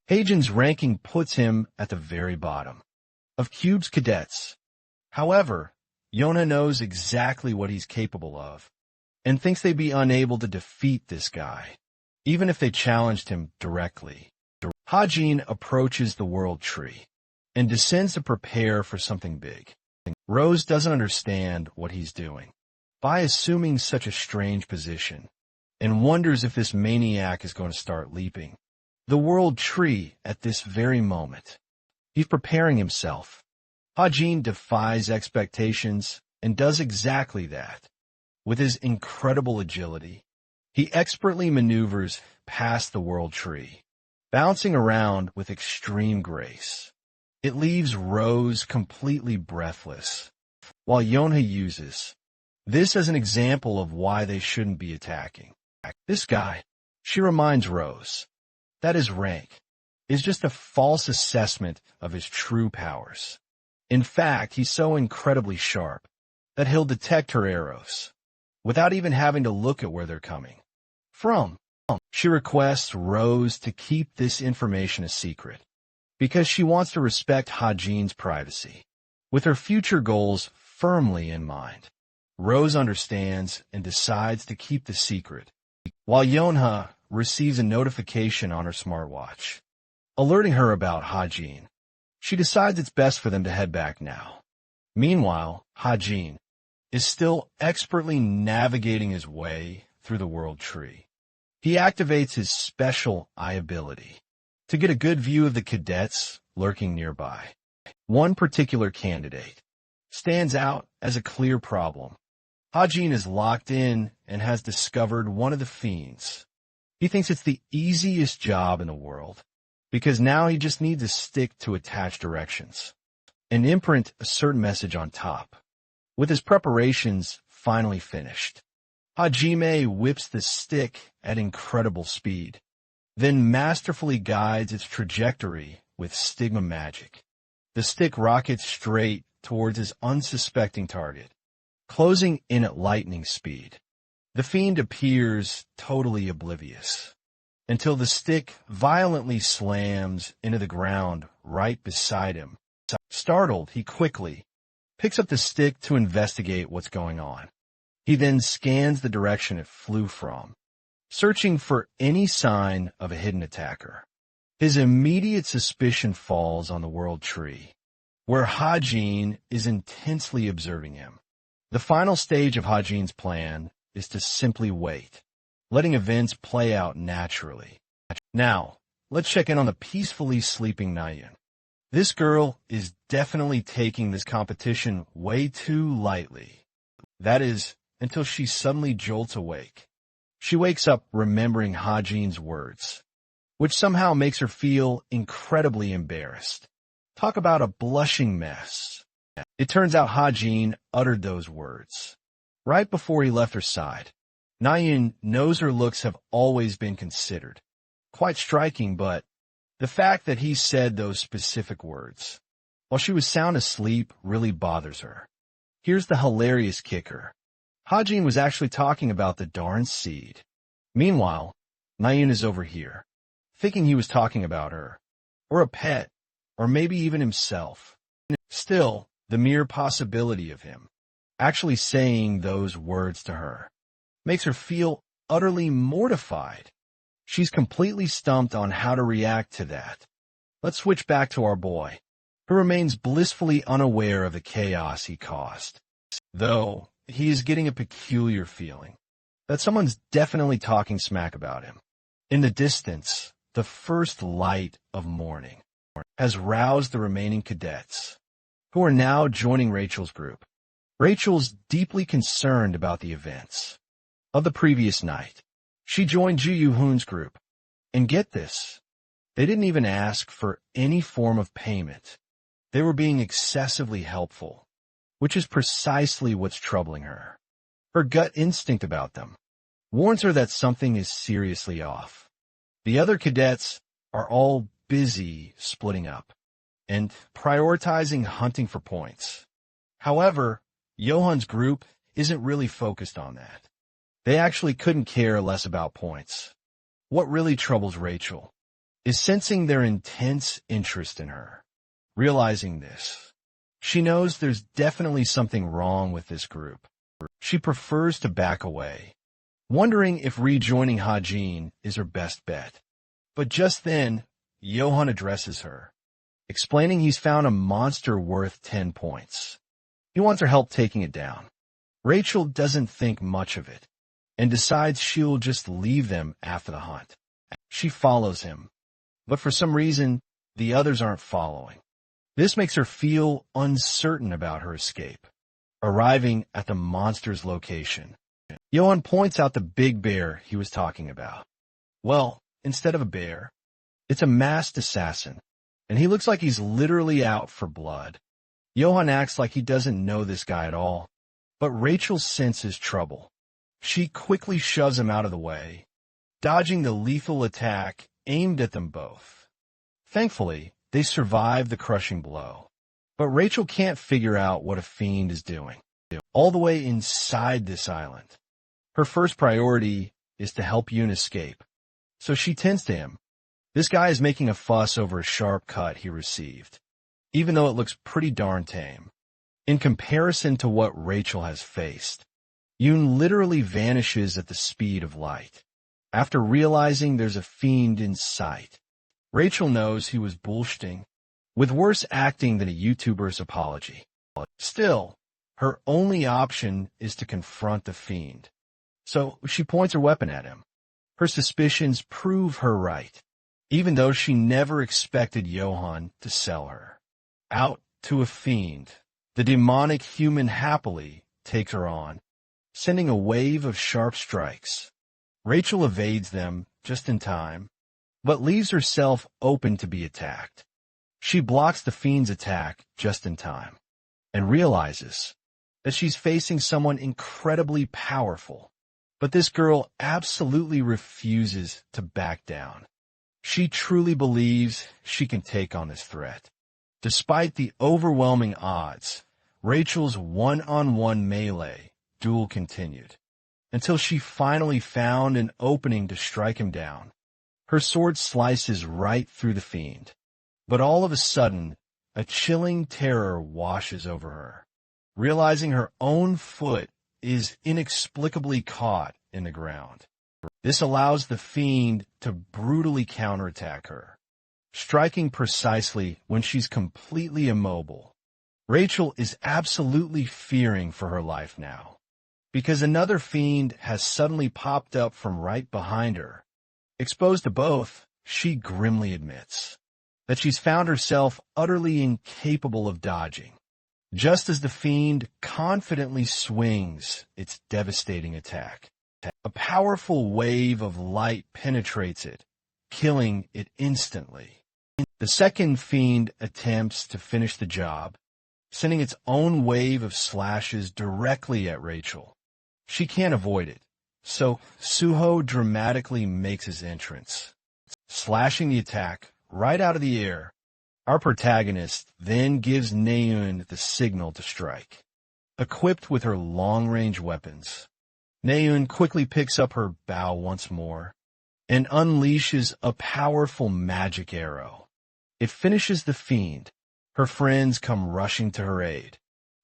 Hajin's ranking puts him at the very bottom of Cube's cadets. However, Yonha knows exactly what he's capable of, and thinks they'd be unable to defeat this guy, even if they challenged him directly. Hajin approaches the World Tree and descends to prepare for something big. Rose doesn't understand what he's doing by assuming such a strange position, and wonders if this maniac is going to start leaping the World Tree at this very moment. He's preparing himself. Hajin defies expectations and does exactly that. With his incredible agility, he expertly maneuvers past the World Tree, bouncing around with extreme grace. It leaves Rose completely breathless, while Yonha uses this as an example of why they shouldn't be attacking. This guy, she reminds Rose, that his rank is just a false assessment of his true powers. In fact, he's so incredibly sharp that he'll detect her arrows without even having to look at where they're coming from. She requests Rose to keep this information a secret because she wants to respect Hajin's privacy. With her future goals firmly in mind, Rose understands and decides to keep the secret, while Yonha receives a notification on her smartwatch, alerting her about Hajin. She decides it's best for them to head back now. Meanwhile, Hajin is still expertly navigating his way through the World Tree. He activates his special eye ability to get a good view of the cadets lurking nearby. One particular candidate stands out as a clear problem. Hajin is locked in and has discovered one of the fiends. He thinks it's the easiest job in the world, because now he just needs a stick to attach directions and imprint a certain message on top. With his preparations finally finished, Hajime whips the stick at incredible speed, then masterfully guides its trajectory with stigma magic. The stick rockets straight towards his unsuspecting target, closing in at lightning speed. The fiend appears totally oblivious, until the stick violently slams into the ground right beside him. Startled, he quickly picks up the stick to investigate what's going on. He then scans the direction it flew from, searching for any sign of a hidden attacker. His immediate suspicion falls on the world tree, where Hajin is intensely observing him. The final stage of Hajin's plan is to simply wait, letting events play out naturally. Now, let's check in on the peacefully sleeping Nayun. This girl is definitely taking this competition way too lightly. That is, until she suddenly jolts awake. She wakes up remembering Hajin's words, which somehow makes her feel incredibly embarrassed. Talk about a blushing mess. It turns out Hajin uttered those words right before he left her side. Nayun knows her looks have always been considered quite striking, but the fact that he said those specific words while she was sound asleep really bothers her. Here's the hilarious kicker. Hajin was actually talking about the darn seed. Meanwhile, Nayun is over here, thinking he was talking about her, or a pet, or maybe even himself. Still, the mere possibility of him actually saying those words to her makes her feel utterly mortified. She's completely stumped on how to react to that. Let's switch back to our boy, who remains blissfully unaware of the chaos he caused, though he is getting a peculiar feeling that someone's definitely talking smack about him. In the distance, the first light of morning has roused the remaining cadets, who are now joining Rachel's group. Rachel's deeply concerned about the events of the previous night. She joined Ju Yu-hoon's group, and get this, they didn't even ask for any form of payment. They were being excessively helpful, which is precisely what's troubling her. Her gut instinct about them warns her that something is seriously off. The other cadets are all busy splitting up and prioritizing hunting for points. However, Johan's group isn't really focused on that. They actually couldn't care less about points. What really troubles Rachel is sensing their intense interest in her. Realizing this, she knows there's definitely something wrong with this group. She prefers to back away, wondering if rejoining Hajin is her best bet. But just then, Johan addresses her, explaining he's found a monster worth 10 points. He wants her help taking it down. Rachel doesn't think much of it and decides she'll just leave them after the hunt. She follows him, but for some reason, the others aren't following. This makes her feel uncertain about her escape. Arriving at the monster's location, Johan points out the big bear he was talking about. Well, instead of a bear, it's a masked assassin, and he looks like he's literally out for blood. Johan acts like he doesn't know this guy at all, but Rachel senses trouble. She quickly shoves him out of the way, dodging the lethal attack aimed at them both. Thankfully, they survive the crushing blow, but Rachel can't figure out what a fiend is doing, all the way inside this island. Her first priority is to help Yoon escape, so she tends to him. This guy is making a fuss over a sharp cut he received, even though it looks pretty darn tame. In comparison to what Rachel has faced, Yoon literally vanishes at the speed of light. After realizing there's a fiend in sight, Rachel knows he was bullshitting, with worse acting than a YouTuber's apology. Still, her only option is to confront the fiend, so she points her weapon at him. Her suspicions prove her right, even though she never expected Johan to sell her out to a fiend. The demonic human happily takes her on, sending a wave of sharp strikes. Rachel evades them just in time, but leaves herself open to be attacked. She blocks the fiend's attack just in time, and realizes that she's facing someone incredibly powerful. But this girl absolutely refuses to back down. She truly believes she can take on this threat. Despite the overwhelming odds, Rachel's one-on-one melee duel continued, until she finally found an opening to strike him down. Her sword slices right through the fiend, but all of a sudden, a chilling terror washes over her. Realizing her own foot is inexplicably caught in the ground. This allows the fiend to brutally counterattack her, striking precisely when she's completely immobile. Rachel is absolutely fearing for her life now, because another fiend has suddenly popped up from right behind her. Exposed to both, she grimly admits that she's found herself utterly incapable of dodging, just as the fiend confidently swings its devastating attack. A powerful wave of light penetrates it, killing it instantly. The second fiend attempts to finish the job, sending its own wave of slashes directly at Rachel. She can't avoid it, so Suho dramatically makes his entrance, slashing the attack right out of the air. Our protagonist then gives Naeun the signal to strike. Equipped with her long-range weapons, Naeun quickly picks up her bow once more and unleashes a powerful magic arrow. It finishes the fiend. Her friends come rushing to her aid,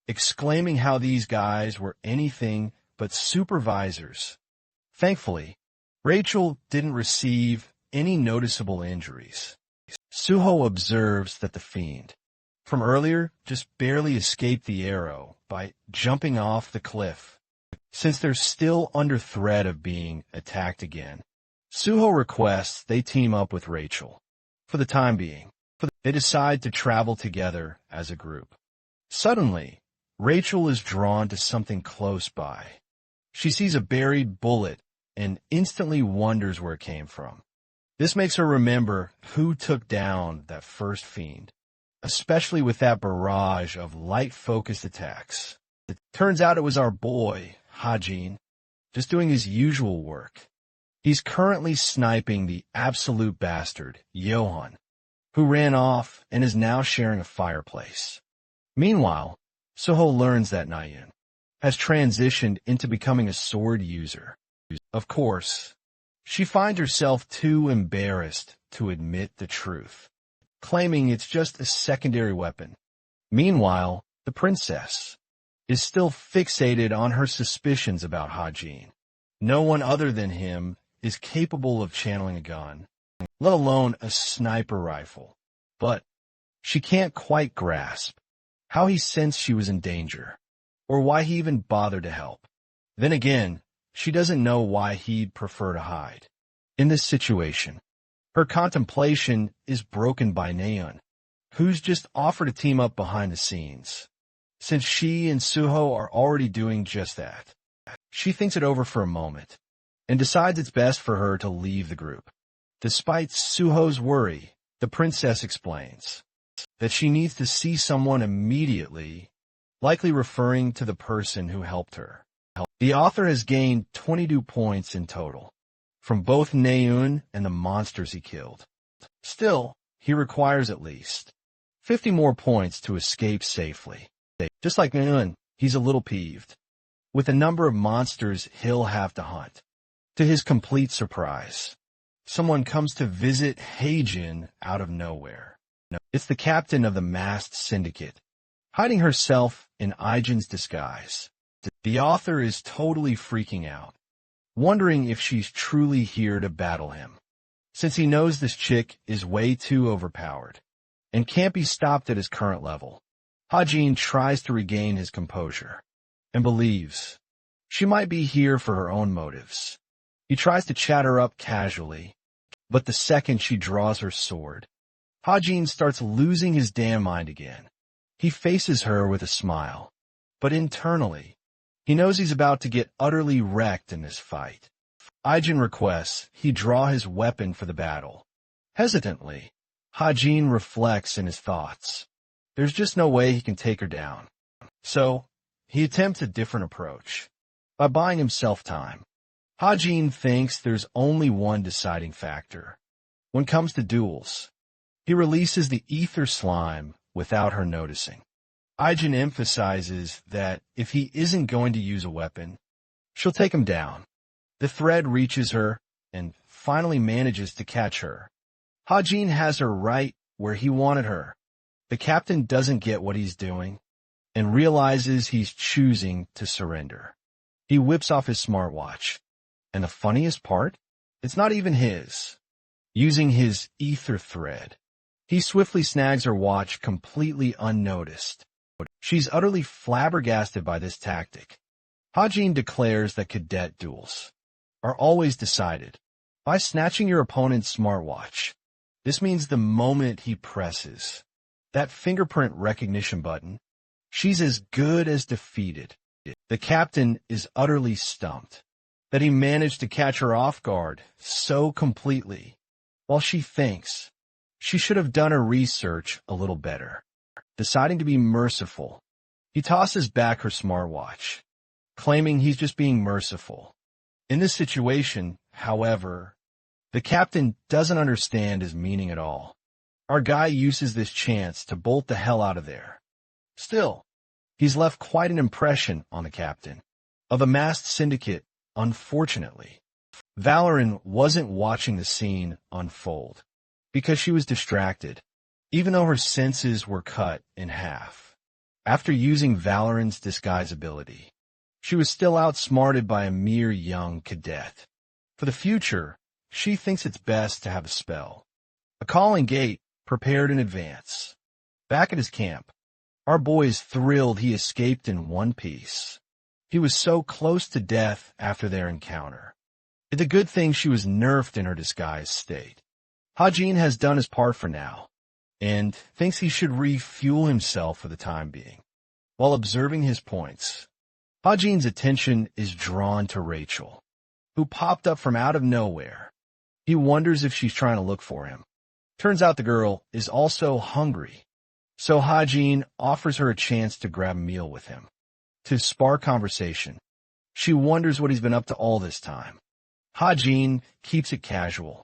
exclaiming how these guys were anything but supervisors. Thankfully, Rachel didn't receive any noticeable injuries. Suho observes that the fiend, from earlier, just barely escaped the arrow by jumping off the cliff. Since they're still under threat of being attacked again, Suho requests they team up with Rachel. For the time being, they decide to travel together as a group. Suddenly, Rachel is drawn to something close by. She sees a buried bullet and instantly wonders where it came from. This makes her remember who took down that first fiend, especially with that barrage of light-focused attacks. It turns out it was our boy, Hajin, just doing his usual work. He's currently sniping the absolute bastard, Johan, who ran off and is now sharing a fireplace. Meanwhile, Suho learns that Naeun has transitioned into becoming a sword user. Of course, she finds herself too embarrassed to admit the truth, claiming it's just a secondary weapon. Meanwhile, the princess is still fixated on her suspicions about Hajin. No one other than him is capable of channeling a gun, let alone a sniper rifle. But she can't quite grasp how he sensed she was in danger, or why he even bothered to help. Then again, she doesn't know why he'd prefer to hide. In this situation, her contemplation is broken by Naeun, who's just offered to team up behind the scenes. Since she and Suho are already doing just that, she thinks it over for a moment and decides it's best for her to leave the group. Despite Suho's worry, the princess explains that she needs to see someone immediately, likely referring to the person who helped her. The author has gained 22 points in total from both Naeun and the monsters he killed. Still, he requires at least 50 more points to escape safely. Just like Naeun, he's a little peeved with the number of monsters he'll have to hunt. To his complete surprise, someone comes to visit Heijin out of nowhere. It's the captain of the masked syndicate, hiding herself in Aijin's disguise. The author is totally freaking out, wondering if she's truly here to battle him, since he knows this chick is way too overpowered and can't be stopped at his current level. Hajin tries to regain his composure and believes she might be here for her own motives. He tries to chat her up casually, but the second she draws her sword, Hajin starts losing his damn mind again. He faces her with a smile, but internally, he knows he's about to get utterly wrecked in this fight. Ijin requests he draw his weapon for the battle. Hesitantly, Hajin reflects in his thoughts. There's just no way he can take her down. So, he attempts a different approach, by buying himself time. Hajin thinks there's only one deciding factor. When it comes to duels, he releases the ether slime without her noticing. Ijin emphasizes that if he isn't going to use a weapon, she'll take him down. The thread reaches her and finally manages to catch her. Hajin has her right where he wanted her. The captain doesn't get what he's doing and realizes he's choosing to surrender. He whips off his smartwatch. And the funniest part? It's not even his. Using his ether thread, he swiftly snags her watch completely unnoticed. She's utterly flabbergasted by this tactic. Hajin declares that cadet duels are always decided by snatching your opponent's smartwatch. This means the moment he presses that fingerprint recognition button, she's as good as defeated. The captain is utterly stumped that he managed to catch her off guard so completely, while she thinks she should have done her research a little better. Deciding to be merciful, he tosses back her smartwatch, claiming he's just being merciful. In this situation, however, the captain doesn't understand his meaning at all. Our guy uses this chance to bolt the hell out of there. Still, he's left quite an impression on the captain of a masked syndicate. Unfortunately, Valoran wasn't watching the scene unfold because she was distracted, even though her senses were cut in half. After using Valoran's disguise ability, she was still outsmarted by a mere young cadet. For the future, she thinks it's best to have a spell, a calling gate prepared in advance. Back at his camp, our boy is thrilled he escaped in one piece. He was so close to death after their encounter. It's a good thing she was nerfed in her disguised state. Hajin has done his part for now, and thinks he should refuel himself for the time being. While observing his points, Hajin's attention is drawn to Rachel, who popped up from out of nowhere. He wonders if she's trying to look for him. Turns out the girl is also hungry, so Hajin offers her a chance to grab a meal with him. To spark conversation, she wonders what he's been up to all this time. Hajin keeps it casual,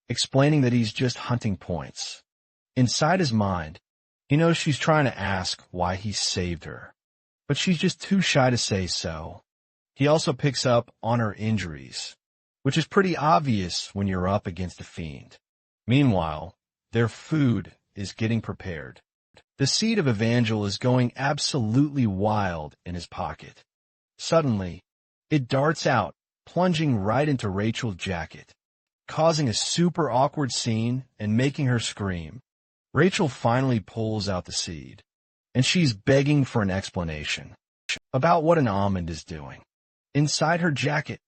explaining that he's just hunting points. Inside his mind, he knows she's trying to ask why he saved her, but she's just too shy to say so. He also picks up on her injuries, which is pretty obvious when you're up against a fiend. Meanwhile, their food is getting prepared. The seed of Evangel is going absolutely wild in his pocket. Suddenly, it darts out, plunging right into Rachel's jacket, causing a super awkward scene and making her scream. Rachel finally pulls out the seed, and she's begging for an explanation about what an almond is doing inside her jacket.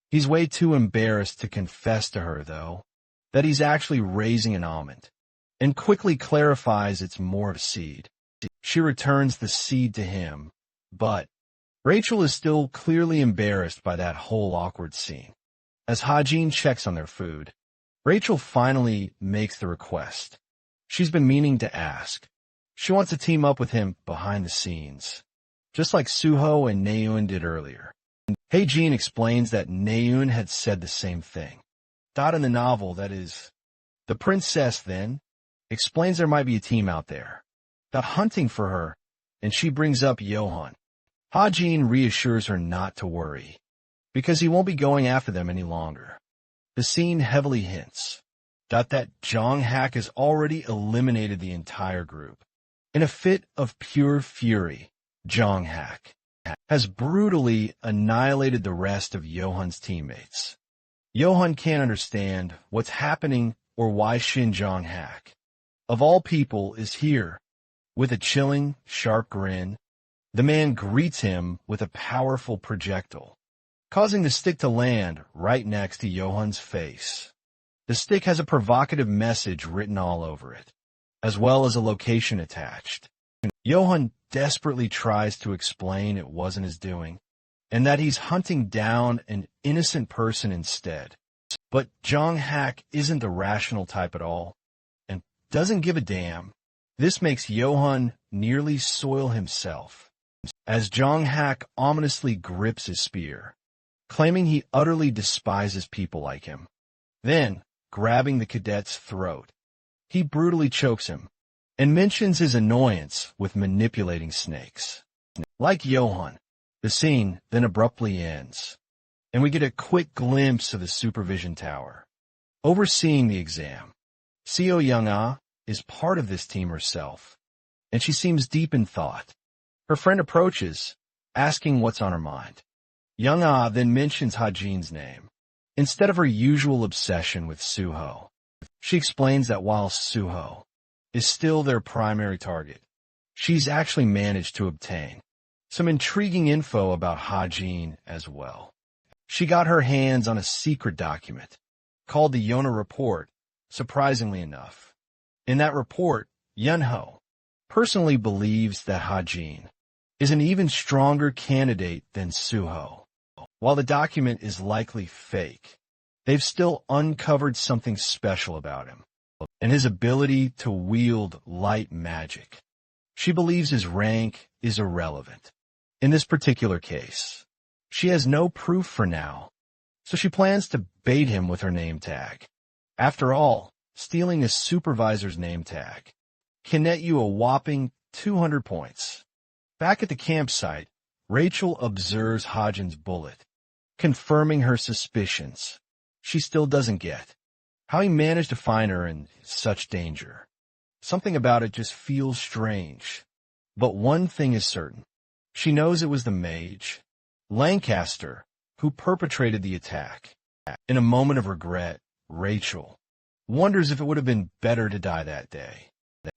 He's way too embarrassed to confess to her, though, that he's actually raising an almond, and quickly clarifies it's more of a seed. She returns the seed to him, but Rachel is still clearly embarrassed by that whole awkward scene. As Hajin checks on their food, Rachel finally makes the request she's been meaning to ask. She wants to team up with him behind the scenes, just like Suho and Naeun did earlier. Hajin explains that Naeun had said the same thing. In the novel, that is, the princess then explains there might be a team out there, hunting for her, and she brings up Johan. Hajin reassures her not to worry, because he won't be going after them any longer. The scene heavily hints that Jong Hak has already eliminated the entire group. In a fit of pure fury, Jong Hak has brutally annihilated the rest of Johan's teammates. Johan can't understand what's happening or why Shin Jong Hak, of all people, is here. With a chilling, sharp grin, the man greets him with a powerful projectile, causing the stick to land right next to Johan's face. The stick has a provocative message written all over it, as well as a location attached. Johan desperately tries to explain it wasn't his doing, and that he's hunting down an innocent person instead. But Jong Hak isn't the rational type at all, and doesn't give a damn. This makes Johan nearly soil himself, as Jong Hak ominously grips his spear, claiming he utterly despises people like him. Then, grabbing the cadet's throat, he brutally chokes him, and mentions his annoyance with manipulating snakes. Like Johan, the scene then abruptly ends, and we get a quick glimpse of the supervision tower. Overseeing the exam, Seo Young-ah is part of this team herself, and she seems deep in thought. Her friend approaches, asking what's on her mind. Young-ah then mentions Ha-jin's name, instead of her usual obsession with Suho. She explains that while Suho is still their primary target, she's actually managed to obtain some intriguing info about Ha-jin as well. She got her hands on a secret document called the Yona Report, surprisingly enough. In that report, Yunho personally believes that Ha-jin is an even stronger candidate than Suho. While the document is likely fake, they've still uncovered something special about him, and his ability to wield light magic. She believes his rank is irrelevant. In this particular case, she has no proof for now, so she plans to bait him with her name tag. After all, stealing a supervisor's name tag can net you a whopping 200 points. Back at the campsite, Rachel observes Ha-jin's bullet, confirming her suspicions. She still doesn't get how he managed to find her in such danger. Something about it just feels strange. But one thing is certain. She knows it was the mage, Lancaster, who perpetrated the attack. In a moment of regret, Rachel wonders if it would have been better to die that day.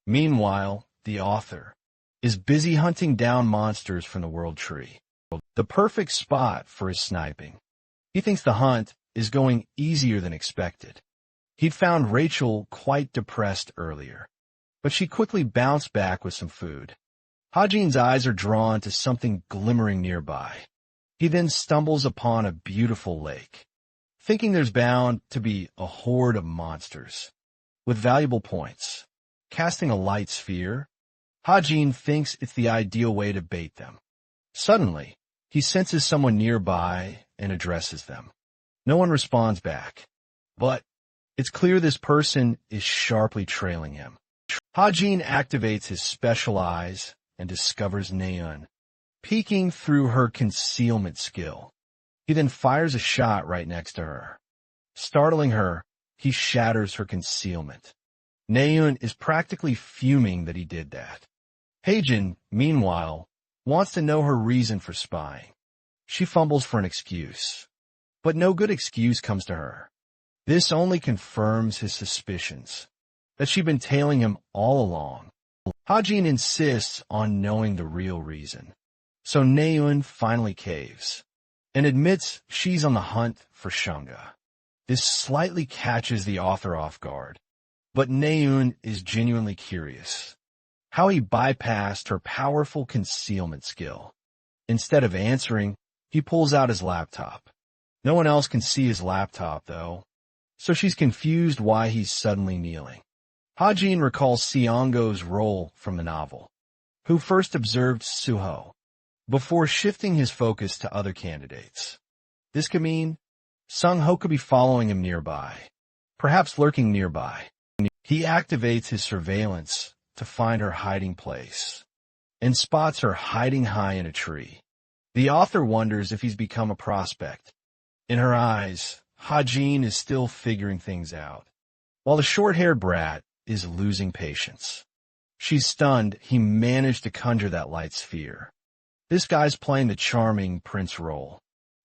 Meanwhile, the author is busy hunting down monsters from the World Tree, the perfect spot for his sniping. He thinks the hunt is going easier than expected. He'd found Rachel quite depressed earlier, but she quickly bounced back with some food. Ha-jin's eyes are drawn to something glimmering nearby. He then stumbles upon a beautiful lake, thinking there's bound to be a horde of monsters with valuable points. Casting a light sphere, Ha-jin thinks it's the ideal way to bait them. Suddenly, he senses someone nearby and addresses them. No one responds back, but it's clear this person is sharply trailing him. Ha-jin activates his special eyes and discovers Naeun, peeking through her concealment skill. He then fires a shot right next to her. Startling her, he shatters her concealment. Naeun is practically fuming that he did that. Haejin, meanwhile, wants to know her reason for spying. She fumbles for an excuse, but no good excuse comes to her. This only confirms his suspicions that she'd been tailing him all along. Ha-jin insists on knowing the real reason, so Naeun finally caves and admits she's on the hunt for Shunga. This slightly catches the author off guard, but Naeun is genuinely curious how he bypassed her powerful concealment skill. Instead of answering, he pulls out his laptop. No one else can see his laptop, though, so she's confused why he's suddenly kneeling. Ha-jin recalls Seongo's role from the novel, who first observed Suho, before shifting his focus to other candidates. This could mean Sung-ho could be following him nearby, perhaps lurking nearby. He activates his surveillance to find her hiding place, and spots her hiding high in a tree. The author wonders if he's become a prospect. In her eyes, Ha-jin is still figuring things out, while the short-haired brat is losing patience. She's stunned he managed to conjure that light sphere. This guy's playing the charming prince role,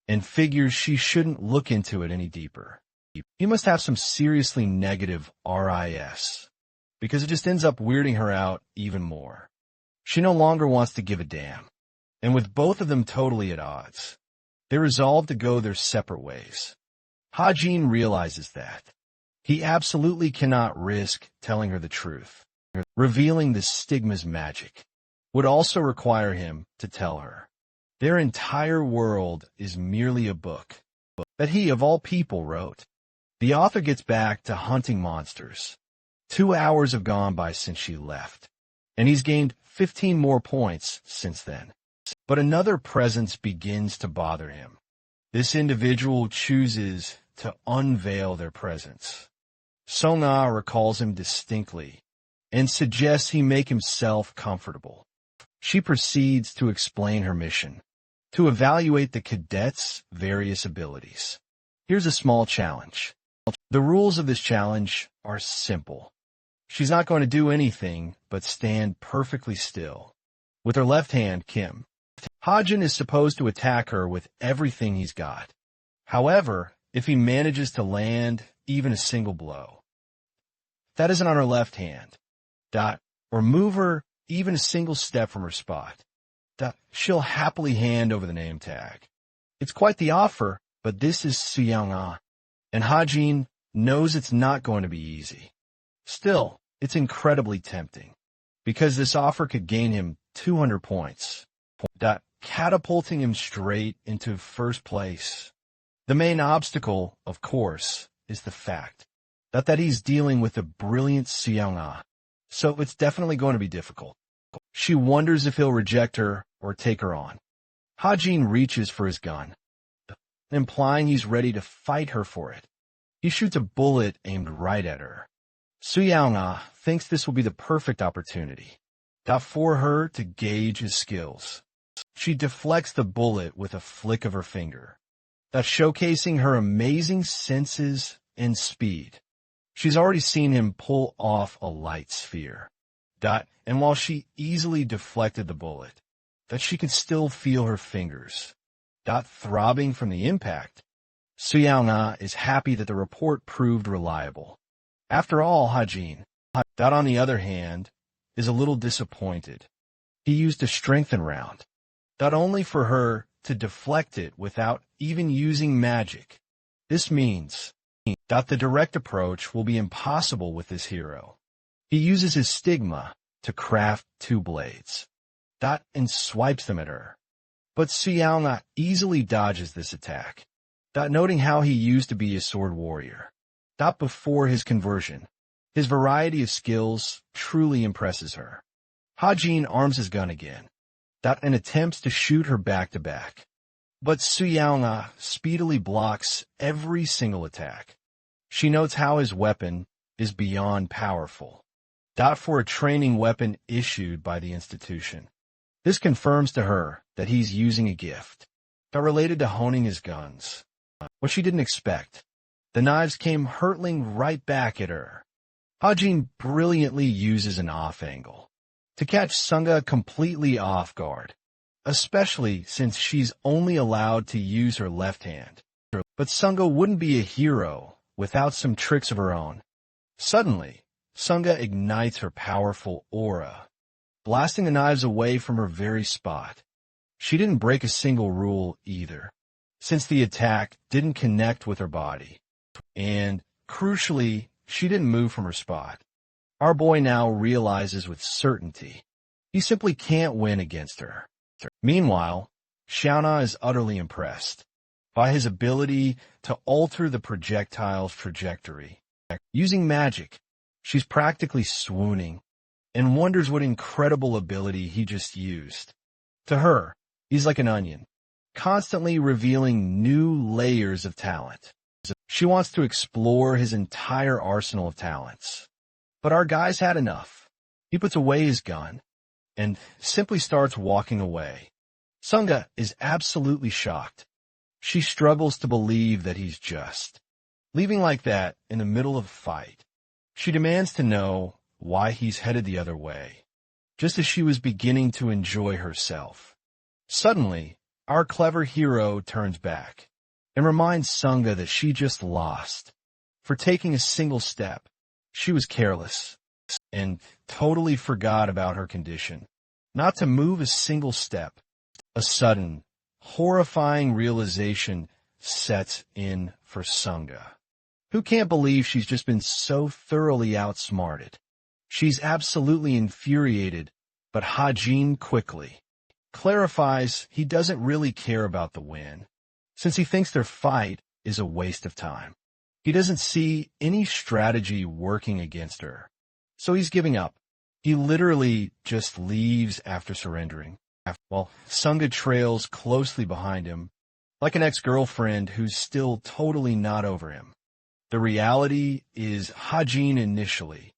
and figures she shouldn't look into it any deeper. He must have some seriously negative RIS, because it just ends up weirding her out even more. She no longer wants to give a damn, and with both of them totally at odds, they resolve to go their separate ways. Ha-jin realizes that he absolutely cannot risk telling her the truth. Revealing the stigma's magic would also require him to tell her Their entire world is merely a book that he, of all people, wrote. The author gets back to hunting monsters. 2 hours have gone by since she left, and he's gained 15 more points since then. But another presence begins to bother him. This individual chooses to unveil their presence. Song-ah recalls him distinctly and suggests he make himself comfortable. She proceeds to explain her mission, to evaluate the cadets' various abilities. Here's a small challenge. The rules of this challenge are simple. She's not going to do anything but stand perfectly still. With her left hand, Kim, Hajin is supposed to attack her with everything he's got. However, if he manages to land even a single blow, that isn't on her left hand, or move her even a single step from her spot, she'll happily hand over the name tag. It's quite the offer, but this is Suyang-ah, and Hajin knows it's not going to be easy. Still, it's incredibly tempting, because this offer could gain him 200 points, catapulting him straight into first place. The main obstacle, of course, is the fact that he's dealing with a brilliant Suyang-ah, so it's definitely going to be difficult. She wonders if he'll reject her or take her on. Hajin reaches for his gun, implying he's ready to fight her for it. He shoots a bullet aimed right at her. Suyang-ah thinks this will be the perfect opportunity for her to gauge his skills. She deflects the bullet with a flick of her finger, showcasing her amazing senses and speed. She's already seen him pull off a light sphere. And while she easily deflected the bullet, she could still feel her fingers, throbbing from the impact. Suyang-ah is happy that the report proved reliable. After all, Hajin, on the other hand, is a little disappointed. He used a strengthen round, only for her to deflect it without even using magic. This means the direct approach will be impossible with this hero. He uses his stigma to craft 2 blades, and swipes them at her. But Suyang-ah easily dodges this attack, noting how he used to be a sword warrior. Before his conversion, his variety of skills truly impresses her. Hajin arms his gun again, and attempts to shoot her back-to-back. But Suyang-ah speedily blocks every single attack. She notes how his weapon is beyond powerful, for a training weapon issued by the institution. This confirms to her that he's using a gift, related to honing his guns. What she didn't expect, the knives came hurtling right back at her. Hajin brilliantly uses an off angle to catch Sung-ah completely off guard, especially since she's only allowed to use her left hand. But Sung-ah wouldn't be a hero without some tricks of her own. Suddenly, Sung-ah ignites her powerful aura, blasting the knives away from her very spot. She didn't break a single rule either, since the attack didn't connect with her body. And, crucially, she didn't move from her spot. Our boy now realizes with certainty he simply can't win against her. Meanwhile, Xiaona is utterly impressed by his ability to alter the projectile's trajectory. Using magic, she's practically swooning and wonders what incredible ability he just used. To her, he's like an onion, constantly revealing new layers of talent. She wants to explore his entire arsenal of talents. But our guy's had enough. He puts away his gun and simply starts walking away. Sung-ah is absolutely shocked. She struggles to believe that he's just leaving like that in the middle of a fight. She demands to know why he's headed the other way, just as she was beginning to enjoy herself. Suddenly, our clever hero turns back and reminds Sung-ah that she just lost. For taking a single step, she was careless and totally forgot about her condition. Not to move a single step. A sudden, horrifying realization sets in for Sung-ah, who can't believe she's just been so thoroughly outsmarted. She's absolutely infuriated, but Hajin quickly clarifies he doesn't really care about the win, since he thinks their fight is a waste of time. He doesn't see any strategy working against her, so he's giving up. He literally just leaves after surrendering, while Sunga trails closely behind him, like an ex-girlfriend who's still totally not over him. The reality is Hajin initially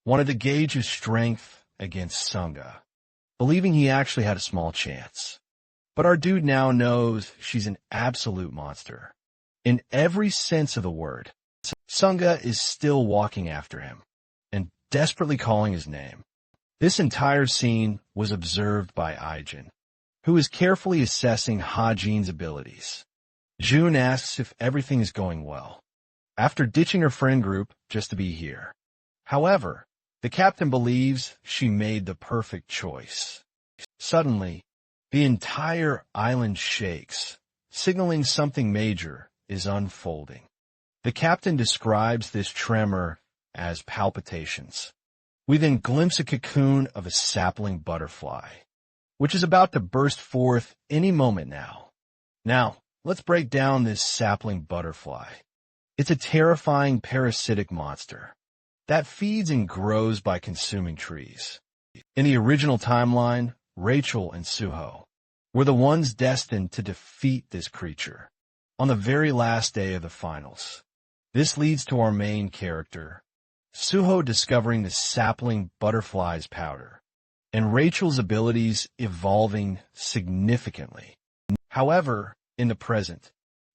wanted to gauge his strength against Sunga, believing he actually had a small chance. But our dude now knows she's an absolute monster. In every sense of the word, Sunga is still walking after him and desperately calling his name. This entire scene was observed by Aijin, who is carefully assessing Hajin's abilities. June asks if everything is going well, after ditching her friend group just to be here. However, the captain believes she made the perfect choice. Suddenly, the entire island shakes, signaling something major is unfolding. The captain describes this tremor as palpitations. We then glimpse a cocoon of a sapling butterfly, which is about to burst forth any moment now. Now, let's break down this sapling butterfly. It's a terrifying parasitic monster that feeds and grows by consuming trees. In the original timeline, Rachel and Suho were the ones destined to defeat this creature on the very last day of the finals. This leads to our main character, Suho discovering the sapling butterfly's powder, and Rachel's abilities evolving significantly. However, in the present,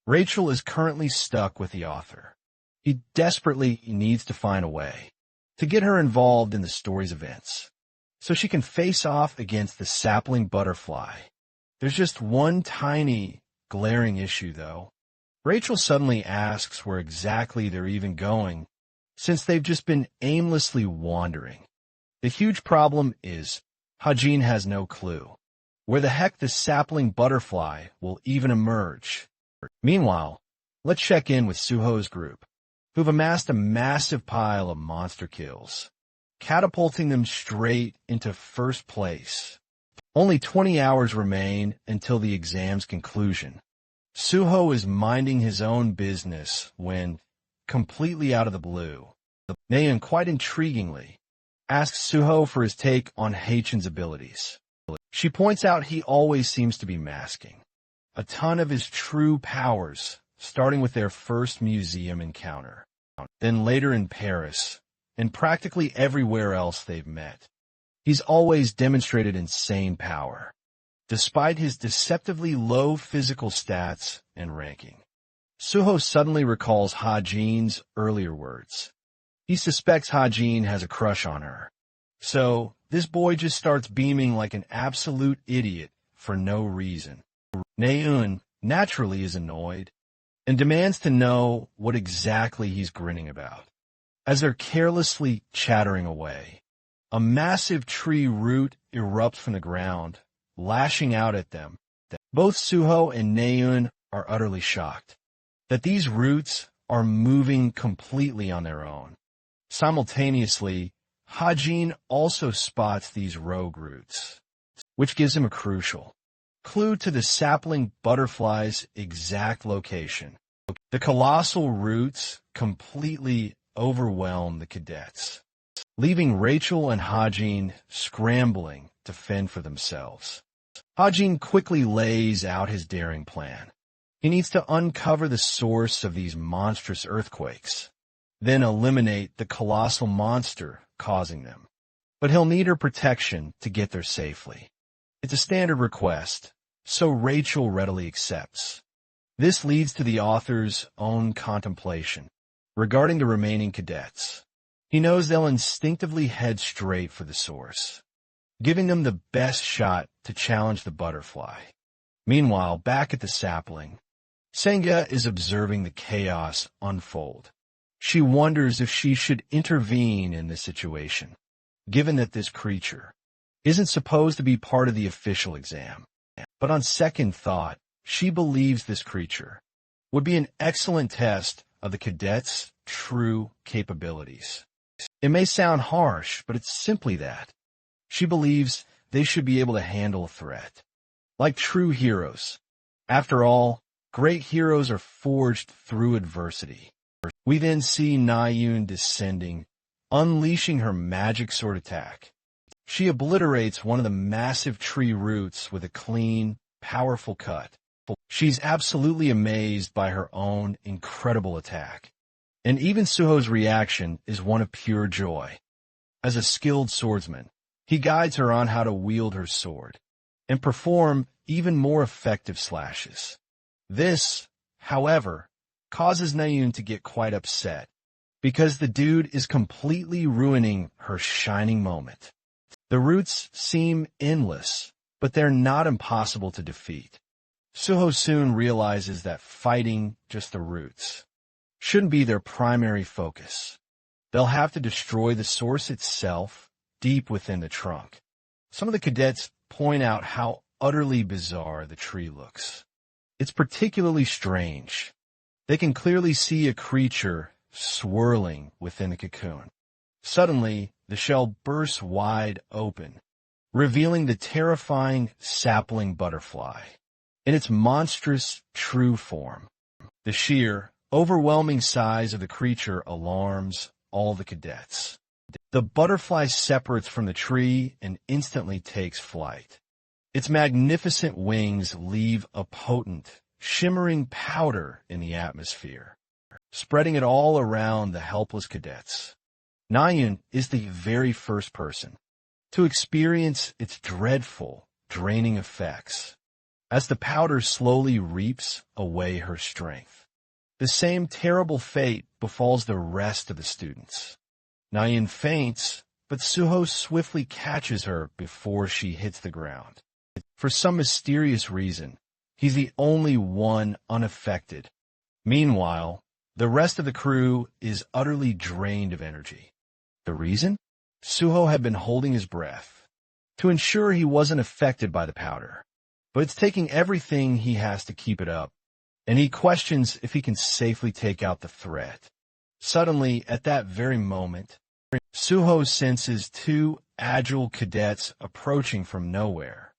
Rachel is currently stuck with the author. He desperately needs to find a way to get her involved in the story's events, so she can face off against the sapling butterfly. There's just one tiny, glaring issue, though. Rachel suddenly asks where exactly they're even going, since they've just been aimlessly wandering. The huge problem is Hajin has no clue where the heck the sapling butterfly will even emerge. Meanwhile, let's check in with Suho's group, who've amassed a massive pile of monster kills, catapulting them straight into first place. Only 20 hours remain until the exam's conclusion. Suho is minding his own business when, completely out of the blue, Naeun quite intriguingly asks Suho for his take on Haichin's abilities. She points out he always seems to be masking a ton of his true powers, starting with their first museum encounter, then later in Paris, and practically everywhere else they've met. He's always demonstrated insane power, despite his deceptively low physical stats and ranking. Suho suddenly recalls Hajin's earlier words. He suspects Hajin has a crush on her, so this boy just starts beaming like an absolute idiot for no reason. Naeun naturally is annoyed and demands to know what exactly he's grinning about. As they're carelessly chattering away, a massive tree root erupts from the ground, lashing out at them. Both Suho and Naeun are utterly shocked that these roots are moving completely on their own. Simultaneously, Hajin also spots these rogue roots, which gives him a crucial clue to the sapling butterfly's exact location. The colossal roots completely overwhelm the cadets, leaving Rachel and Hajin scrambling to fend for themselves. Hajin quickly lays out his daring plan. He needs to uncover the source of these monstrous earthquakes, then eliminate the colossal monster causing them. But he'll need her protection to get there safely. It's a standard request, so Rachel readily accepts. This leads to the author's own contemplation regarding the remaining cadets. He knows they'll instinctively head straight for the source, giving them the best shot to challenge the butterfly. Meanwhile, back at the sapling, Senga is observing the chaos unfold. She wonders if she should intervene in this situation, given that this creature isn't supposed to be part of the official exam. But on second thought, she believes this creature would be an excellent test of the cadets' true capabilities. It may sound harsh, but it's simply that. She believes they should be able to handle a threat like true heroes. After all, great heroes are forged through adversity. We then see Nahyun descending, unleashing her magic sword attack. She obliterates one of the massive tree roots with a clean, powerful cut. She's absolutely amazed by her own incredible attack. And even Suho's reaction is one of pure joy. As a skilled swordsman, he guides her on how to wield her sword and perform even more effective slashes. This, however, causes Nahyun to get quite upset, because the dude is completely ruining her shining moment. The roots seem endless, but they're not impossible to defeat. Suho soon realizes that fighting just the roots shouldn't be their primary focus. They'll have to destroy the source itself deep within the trunk. Some of the cadets point out how utterly bizarre the tree looks. It's particularly strange. They can clearly see a creature swirling within the cocoon. Suddenly, the shell bursts wide open, revealing the terrifying sapling butterfly in its monstrous true form. The sheer, overwhelming size of the creature alarms all the cadets. The butterfly separates from the tree and instantly takes flight. Its magnificent wings leave a potent, shimmering powder in the atmosphere, spreading it all around the helpless cadets. Nahyun is the very first person to experience its dreadful, draining effects, as the powder slowly reaps away her strength. The same terrible fate befalls the rest of the students. Nahyun faints, but Suho swiftly catches her before she hits the ground. For some mysterious reason, he's the only one unaffected. Meanwhile, the rest of the crew is utterly drained of energy. The reason? Suho had been holding his breath to ensure he wasn't affected by the powder, but it's taking everything he has to keep it up, and he questions if he can safely take out the threat. Suddenly, at that very moment, Suho senses two agile cadets approaching from nowhere.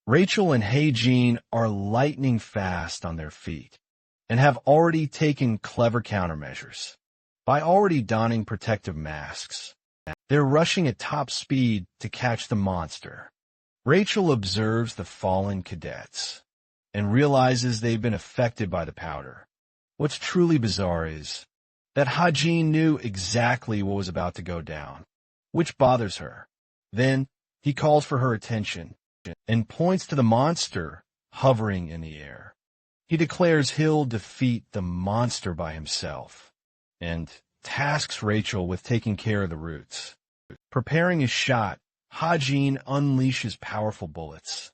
Rachel and Hae-jin are lightning fast on their feet and have already taken clever countermeasures. By already donning protective masks, they're rushing at top speed to catch the monster. Rachel observes the fallen cadets and realizes they've been affected by the powder. What's truly bizarre is that Hae-jin knew exactly what was about to go down, which bothers her. Then he calls for her attention and points to the monster hovering in the air. He declares he'll defeat the monster by himself and tasks Rachel with taking care of the roots. Preparing his shot, Hae-jin unleashes powerful bullets,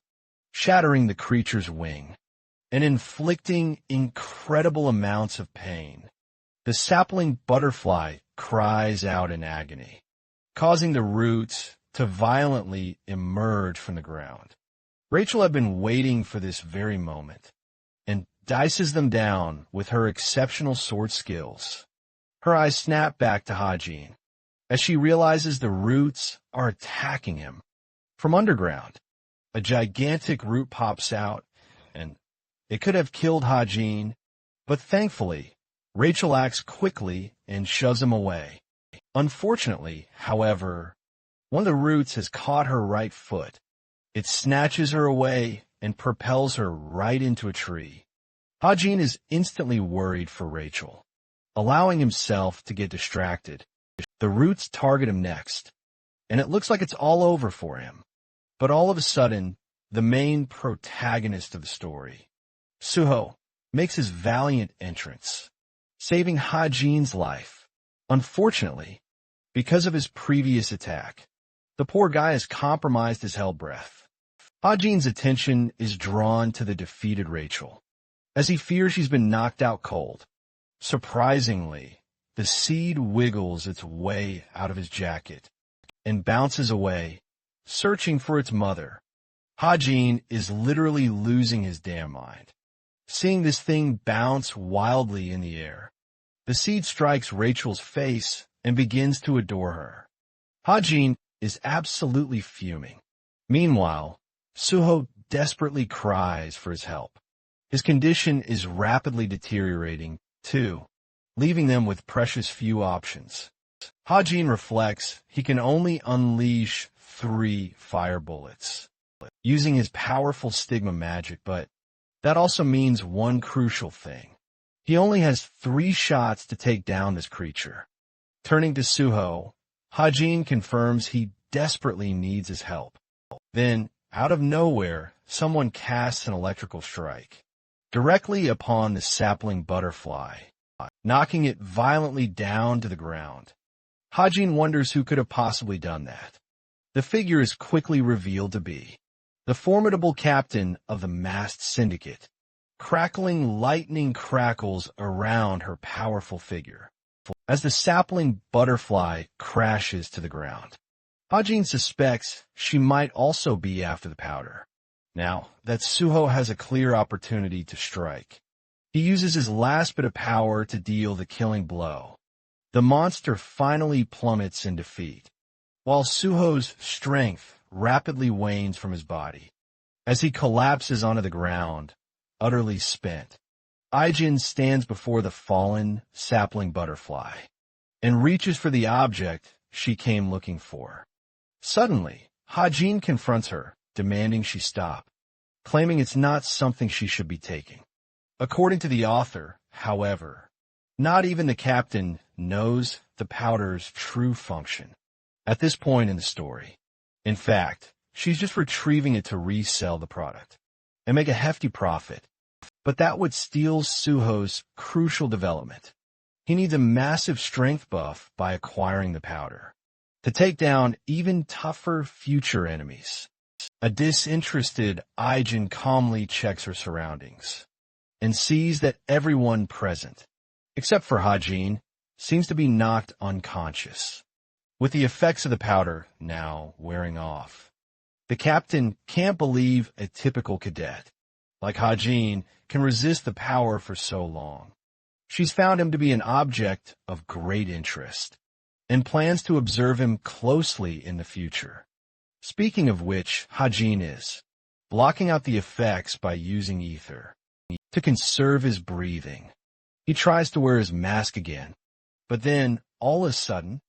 shattering the creature's wing and inflicting incredible amounts of pain. The sapling butterfly cries out in agony, causing the roots to violently emerge from the ground. Rachel had been waiting for this very moment and dices them down with her exceptional sword skills. Her eyes snap back to Hae-jin as she realizes the roots are attacking him. From underground, a gigantic root pops out, and it could have killed Hae-jin, but thankfully, Rachel acts quickly and shoves him away. Unfortunately, however, one of the roots has caught her right foot. It snatches her away and propels her right into a tree. Hae-jin is instantly worried for Rachel, allowing himself to get distracted. The roots target him next, and it looks like it's all over for him. But all of a sudden, the main protagonist of the story, Suho, makes his valiant entrance, saving Hae-jin's life. Unfortunately, because of his previous attack, the poor guy has compromised his held breath. Hae-jin's attention is drawn to the defeated Rachel, as he fears she's been knocked out cold. Surprisingly, the seed wiggles its way out of his jacket and bounces away, searching for its mother. Hae-jin is literally losing his damn mind, seeing this thing bounce wildly in the air. The seed strikes Rachel's face and begins to adore her. Hae-jin is absolutely fuming. Meanwhile, Suho desperately cries for his help. His condition is rapidly deteriorating, too, leaving them with precious few options. Hajin reflects he can only unleash 3 fire bullets, using his powerful stigma magic, but that also means one crucial thing. He only has 3 shots to take down this creature. Turning to Suho, Hajin confirms he desperately needs his help. Then, out of nowhere, someone casts an electrical strike directly upon the sapling butterfly, knocking it violently down to the ground. Hajin wonders who could have possibly done that. The figure is quickly revealed to be the formidable captain of the masked syndicate. Crackling lightning crackles around her powerful figure as the sapling butterfly crashes to the ground. Hajin suspects she might also be after the powder. Now that Suho has a clear opportunity to strike, he uses his last bit of power to deal the killing blow. The monster finally plummets in defeat, while Suho's strength rapidly wanes from his body. As he collapses onto the ground, utterly spent, Aijin stands before the fallen sapling butterfly and reaches for the object she came looking for. Suddenly, Hajin confronts her, demanding she stop, claiming it's not something she should be taking. According to the author, however, not even the captain knows the powder's true function at this point in the story. In fact, she's just retrieving it to resell the product and make a hefty profit. But that would steal Suho's crucial development. He needs a massive strength buff by acquiring the powder to take down even tougher future enemies. A disinterested Aijin calmly checks her surroundings and sees that everyone present, except for Hajin, seems to be knocked unconscious. With the effects of the powder now wearing off, the captain can't believe a typical cadet like Hajin can resist the power for so long. She's found him to be an object of great interest and plans to observe him closely in the future. Speaking of which, Hajin is blocking out the effects by using ether to conserve his breathing. He tries to wear his mask again, but then, all of a sudden,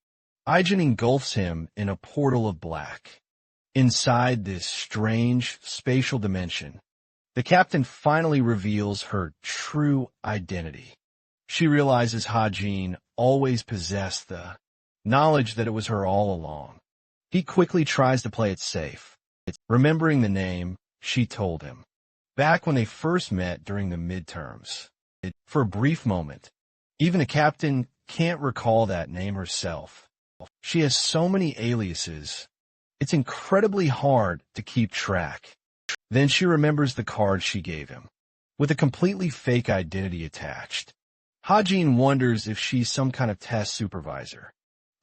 Aijin engulfs him in a portal of black. Inside this strange spatial dimension, the captain finally reveals her true identity. She realizes Hajin always possessed the knowledge that it was her all along. He quickly tries to play it safe, remembering the name she told him back when they first met during the midterms. For a brief moment, even the captain can't recall that name herself. She has so many aliases, it's incredibly hard to keep track. Then she remembers the card she gave him, with a completely fake identity attached. Hajin wonders if she's some kind of test supervisor.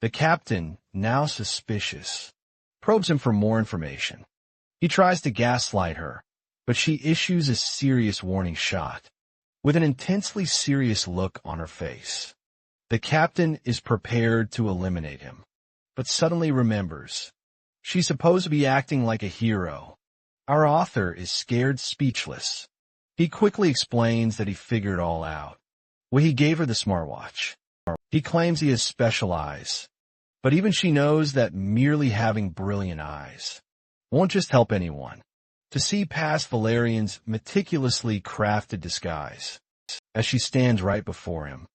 The captain, now suspicious, probes him for more information. He tries to gaslight her, but she issues a serious warning shot, with an intensely serious look on her face. The captain is prepared to eliminate him, but suddenly remembers she's supposed to be acting like a hero. Our author is scared speechless. He quickly explains that he figured it all out. Well, he gave her the smartwatch. He claims he has special eyes, but even she knows that merely having brilliant eyes won't just help anyone. To see past Valerian's meticulously crafted disguise, as she stands right before him,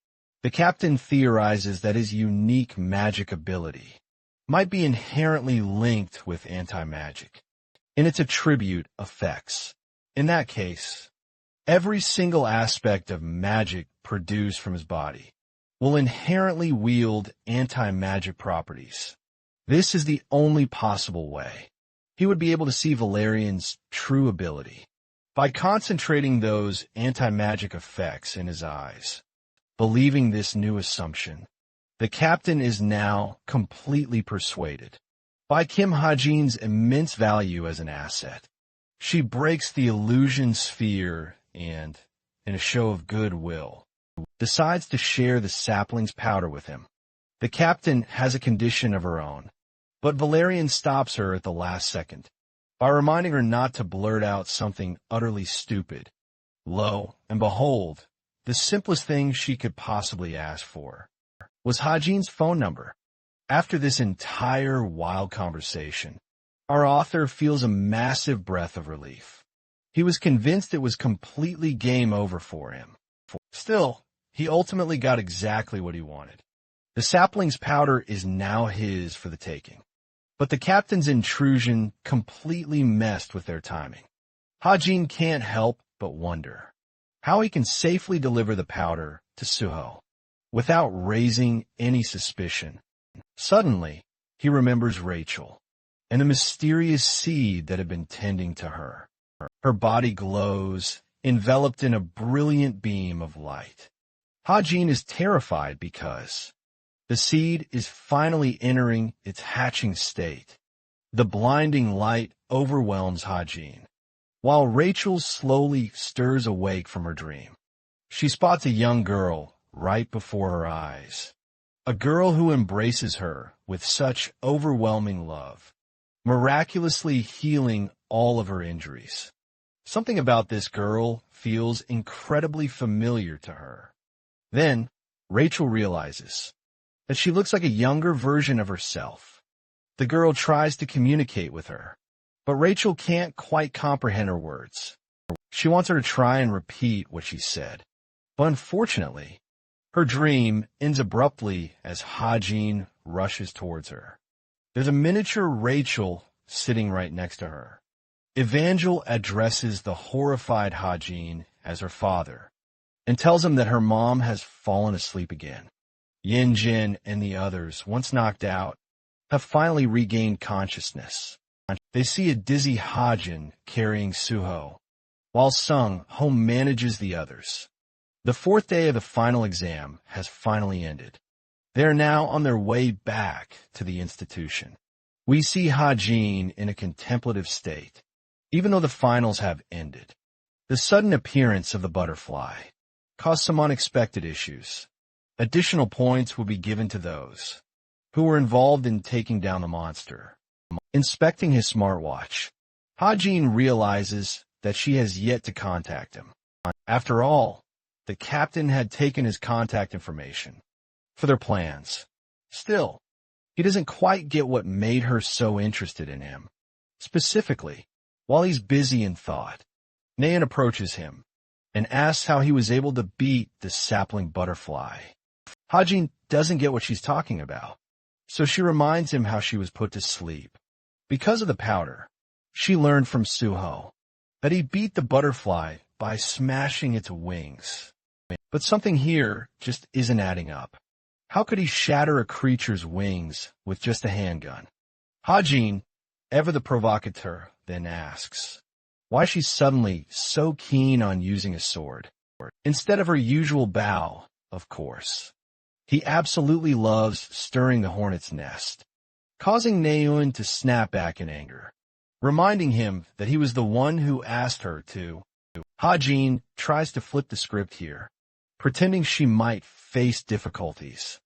the captain theorizes that his unique magic ability might be inherently linked with anti-magic in its attribute effects. In that case, every single aspect of magic produced from his body will inherently wield anti-magic properties. This is the only possible way he would be able to see Valerian's true ability, by concentrating those anti-magic effects in his eyes. Believing this new assumption, the captain is now completely persuaded by Kim Hajin's immense value as an asset. She breaks the illusion sphere and, in a show of goodwill, decides to share the sapling's powder with him. The captain has a condition of her own, but Valerian stops her at the last second. by reminding her not to blurt out something utterly stupid. Lo and behold, the simplest thing she could possibly ask for was Hajin's phone number. After this entire wild conversation, our author feels a massive breath of relief. He was convinced it was completely game over for him. Still, he ultimately got exactly what he wanted. The sapling's powder is now his for the taking. But the captain's intrusion completely messed with their timing. Hajin can't help but wonder how he can safely deliver the powder to Suho without raising any suspicion. Suddenly, he remembers Rachel and the mysterious seed that had been tending to her. Her body glows, enveloped in a brilliant beam of light. Hajin is terrified because the seed is finally entering its hatching state. The blinding light overwhelms Hajin, while Rachel slowly stirs awake from her dream. She spots a young girl right before her eyes, a girl who embraces her with such overwhelming love, miraculously healing all of her injuries. Something about this girl feels incredibly familiar to her. Then, Rachel realizes that she looks like a younger version of herself. The girl tries to communicate with her, but Rachel can't quite comprehend her words. She wants her to try and repeat what she said, but unfortunately, her dream ends abruptly as Hajin rushes towards her. There's a miniature Rachel sitting right next to her. Evangel addresses the horrified Hajin as her father and tells him that her mom has fallen asleep again. Yinjin and the others, once knocked out, have finally regained consciousness. They see a dizzy Hajin carrying Suho, while Sung home manages the others. The fourth day of the final exam has finally ended. They are now on their way back to the institution. We see Hajin in a contemplative state, even though the finals have ended. The sudden appearance of the butterfly caused some unexpected issues. Additional points will be given to those who were involved in taking down the monster. Inspecting his smartwatch, Hajin realizes that she has yet to contact him. After all, the captain had taken his contact information for their plans. Still, he doesn't quite get what made her so interested in him. Specifically, while he's busy in thought, Naeun approaches him and asks how he was able to beat the sapling butterfly. Hajin doesn't get what she's talking about, so she reminds him how she was put to sleep. Because of the powder, she learned from Suho that he beat the butterfly by smashing its wings. But something here just isn't adding up. How could he shatter a creature's wings with just a handgun? Hajin, ever the provocateur, then asks why she's suddenly so keen on using a sword, instead of her usual bow, of course. He absolutely loves stirring the hornet's nest, causing Naeun to snap back in anger, reminding him that he was the one who asked her to. Hajin tries to flip the script here, pretending she might face difficulties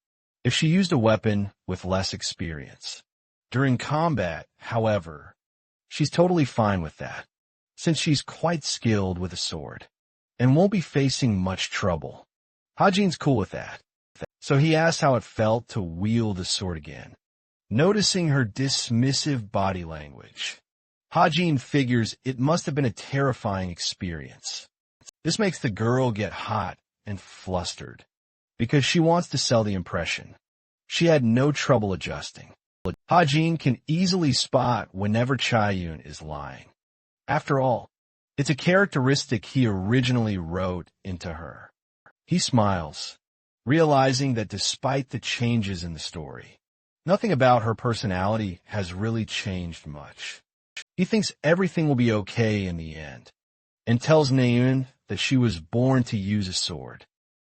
if she used a weapon with less experience. During combat, however, she's totally fine with that, since she's quite skilled with a sword and won't be facing much trouble. Hajin's cool with that, so he asks how it felt to wield a sword again. Noticing her dismissive body language, Hajin figures it must have been a terrifying experience. This makes the girl get hot and flustered, because she wants to sell the impression she had no trouble adjusting. Hajin can easily spot whenever Chaiyun is lying. After all, it's a characteristic he originally wrote into her. He smiles, realizing that despite the changes in the story, nothing about her personality has really changed much. He thinks everything will be okay in the end, and tells Naeun that she was born to use a sword,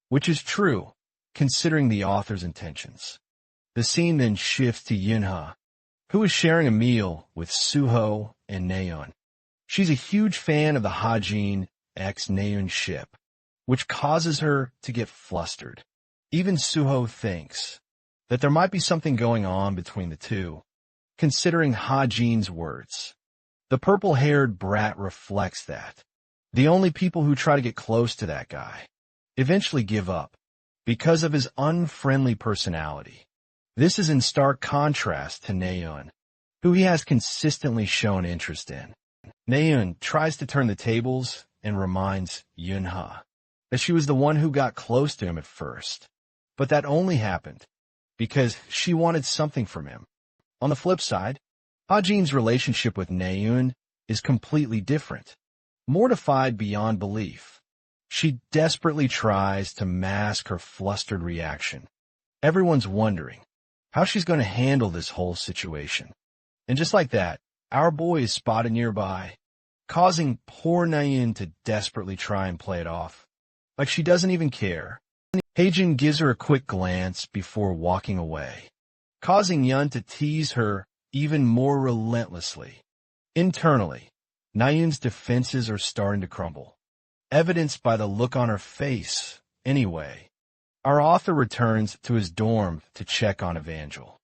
which is true, considering the author's intentions. The scene then shifts to Yunha, who is sharing a meal with Suho and Naeun. She's a huge fan of the Hajin x Naeun ship, which causes her to get flustered. Even Suho thinks that there might be something going on between the two, considering Hajin's words. The purple-haired brat reflects that. The only people who try to get close to that guy eventually give up because of his unfriendly personality. This is in stark contrast to Naeun, who he has consistently shown interest in. Naeun tries to turn the tables and reminds Yunha that she was the one who got close to him at first, but that only happened because she wanted something from him. On the flip side, Hajin's relationship with Naeun is completely different. Mortified beyond belief, she desperately tries to mask her flustered reaction. Everyone's wondering how she's going to handle this whole situation. And just like that, our boy is spotted nearby, causing poor Naeun to desperately try and play it off, like she doesn't even care. Hajin gives her a quick glance before walking away, causing Yun to tease her even more relentlessly. Internally, Naeun's defenses are starting to crumble, evidenced by the look on her face. Anyway, our author returns to his dorm to check on Evangel.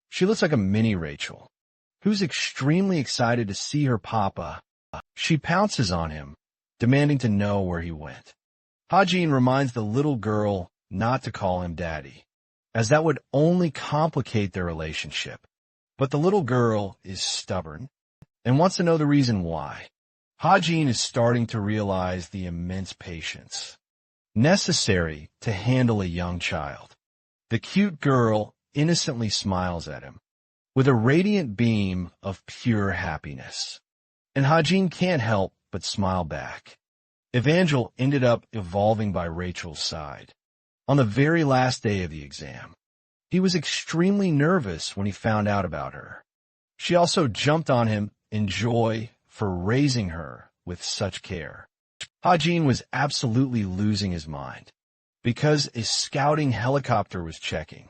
She looks like a mini Rachel, who's extremely excited to see her papa. She pounces on him, demanding to know where he went. Hajin reminds the little girl not to call him daddy, as that would only complicate their relationship. But the little girl is stubborn and wants to know the reason why. Hajin is starting to realize the immense patience necessary to handle a young child. The cute girl innocently smiles at him with a radiant beam of pure happiness, and Hajin can't help but smile back. Evangel ended up evolving by Rachel's side. On the very last day of the exam, he was extremely nervous when he found out about her. She also jumped on him in joy for raising her with such care. Hajin was absolutely losing his mind because a scouting helicopter was checking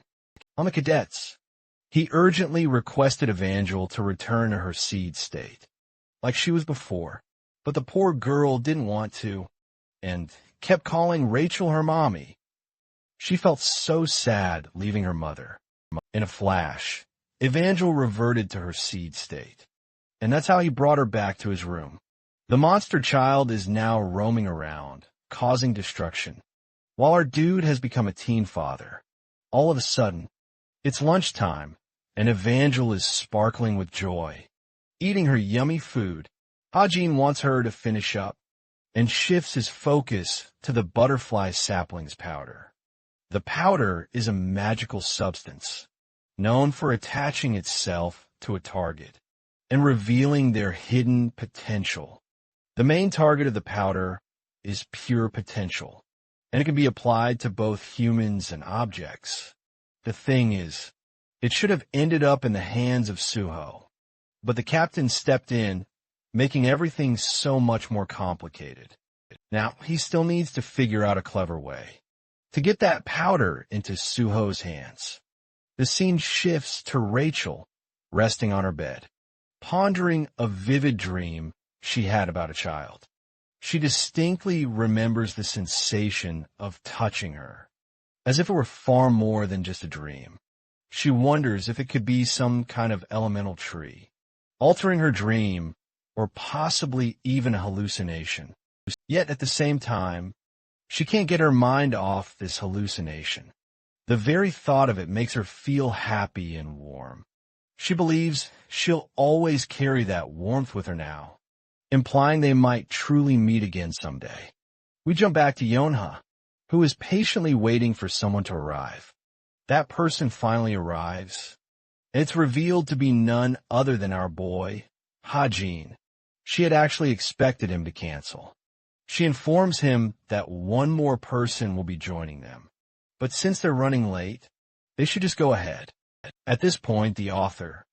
on the cadets. He urgently requested Evangel to return to her seed state, like she was before, but the poor girl didn't want to and kept calling Rachel her mommy. She felt so sad leaving her mother. In a flash, Evangel reverted to her seed state, and that's how he brought her back to his room. The monster child is now roaming around, causing destruction, while our dude has become a teen father. All of a sudden, it's lunchtime, and Evangel is sparkling with joy, eating her yummy food. Hajin wants her to finish up, and shifts his focus to the butterfly saplings powder. The powder is a magical substance, known for attaching itself to a target and revealing their hidden potential. The main target of the powder is pure potential, and it can be applied to both humans and objects. The thing is, it should have ended up in the hands of Suho, but the captain stepped in, making everything so much more complicated. Now, he still needs to figure out a clever way to get that powder into Suho's hands. The scene shifts to Rachel resting on her bed, pondering a vivid dream she had about a child. She distinctly remembers the sensation of touching her, as if it were far more than just a dream. She wonders if it could be some kind of elemental tree, altering her dream, or possibly even a hallucination. Yet at the same time, she can't get her mind off this hallucination. The very thought of it makes her feel happy and warm. She believes she'll always carry that warmth with her now, implying they might truly meet again someday. We jump back to Yonha, who is patiently waiting for someone to arrive. That person finally arrives, and it's revealed to be none other than our boy, Hajin. She had actually expected him to cancel. She informs him that one more person will be joining them, but since they're running late, they should just go ahead. At this point, the author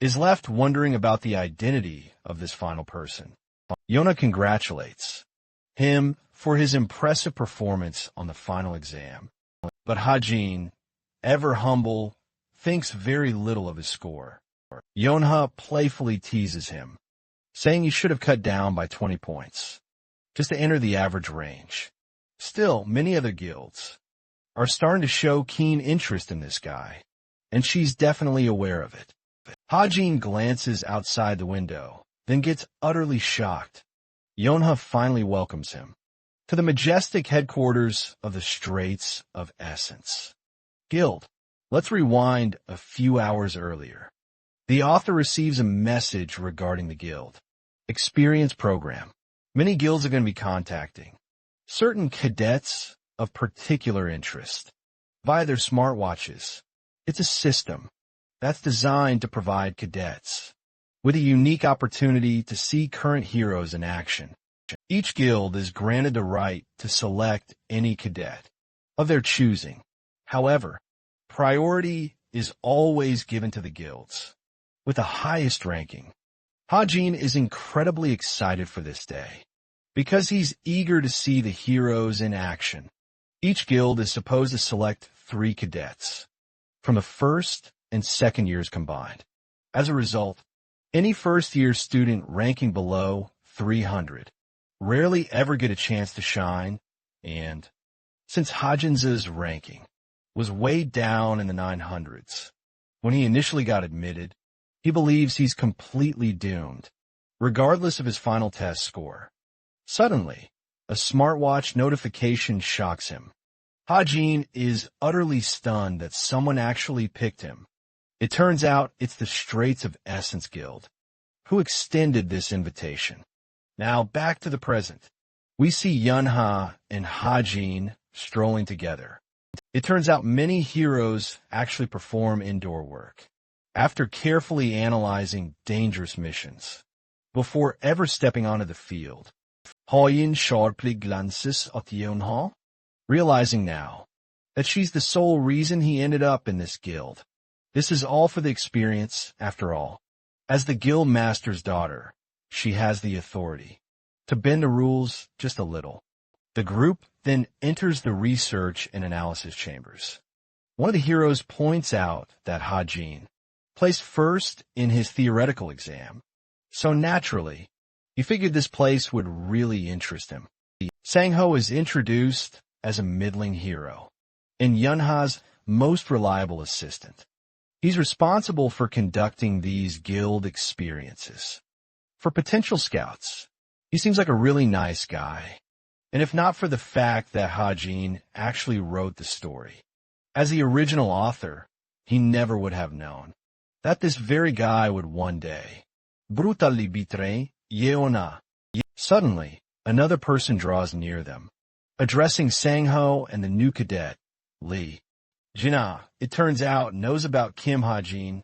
is left wondering about the identity of this final person. Yona congratulates him for his impressive performance on the final exam, but Hajin, ever humble, thinks very little of his score. Yonha playfully teases him, saying he should have cut down by 20 points, just to enter the average range. Still, many other guilds are starting to show keen interest in this guy, and she's definitely aware of it. Hajin glances outside the window then gets utterly shocked. Yonha finally welcomes him to the majestic headquarters of the Straits of Essence Guild. Let's rewind a few hours earlier. The author receives a message regarding the guild experience program. Many guilds are going to be contacting certain cadets of particular interest via their smartwatches. It's a system that's designed to provide cadets with a unique opportunity to see current heroes in action. Each guild is granted the right to select any cadet of their choosing. However, priority is always given to the guilds with the highest ranking. Hajin is incredibly excited for this day because he's eager to see the heroes in action. Each guild is supposed to select 3 cadets from the first and second years combined. As a result, any first-year student ranking below 300 rarely ever get a chance to shine, and since Hajin's ranking was way down in the 900s when he initially got admitted, he believes he's completely doomed, regardless of his final test score. Suddenly, a smartwatch notification shocks him. Hajin is utterly stunned that someone actually picked him. It turns out it's the Straits of Essence Guild who extended this invitation. Now back to the present. We see Yunha and Hajin strolling together. It turns out many heroes actually perform indoor work after carefully analyzing dangerous missions before ever stepping onto the field. Hajin sharply glances at Yunha, realizing now that she's the sole reason he ended up in this guild. This is all for the experience, after all. As the guild master's daughter, she has the authority to bend the rules just a little. The group then enters the research and analysis chambers. One of the heroes points out that Hajin placed first in his theoretical exam, so naturally, he figured this place would really interest him. Sangho is introduced as a middling hero and Yunha's most reliable assistant. He's responsible for conducting these guild experiences. For potential scouts, he seems like a really nice guy. And if not for the fact that Hajin actually wrote the story, as the original author, he never would have known that this very guy would one day brutally betray Yeona. Suddenly, another person draws near them, addressing Sangho and the new cadet, Lee. Jina, it turns out, knows about Kim Hajin,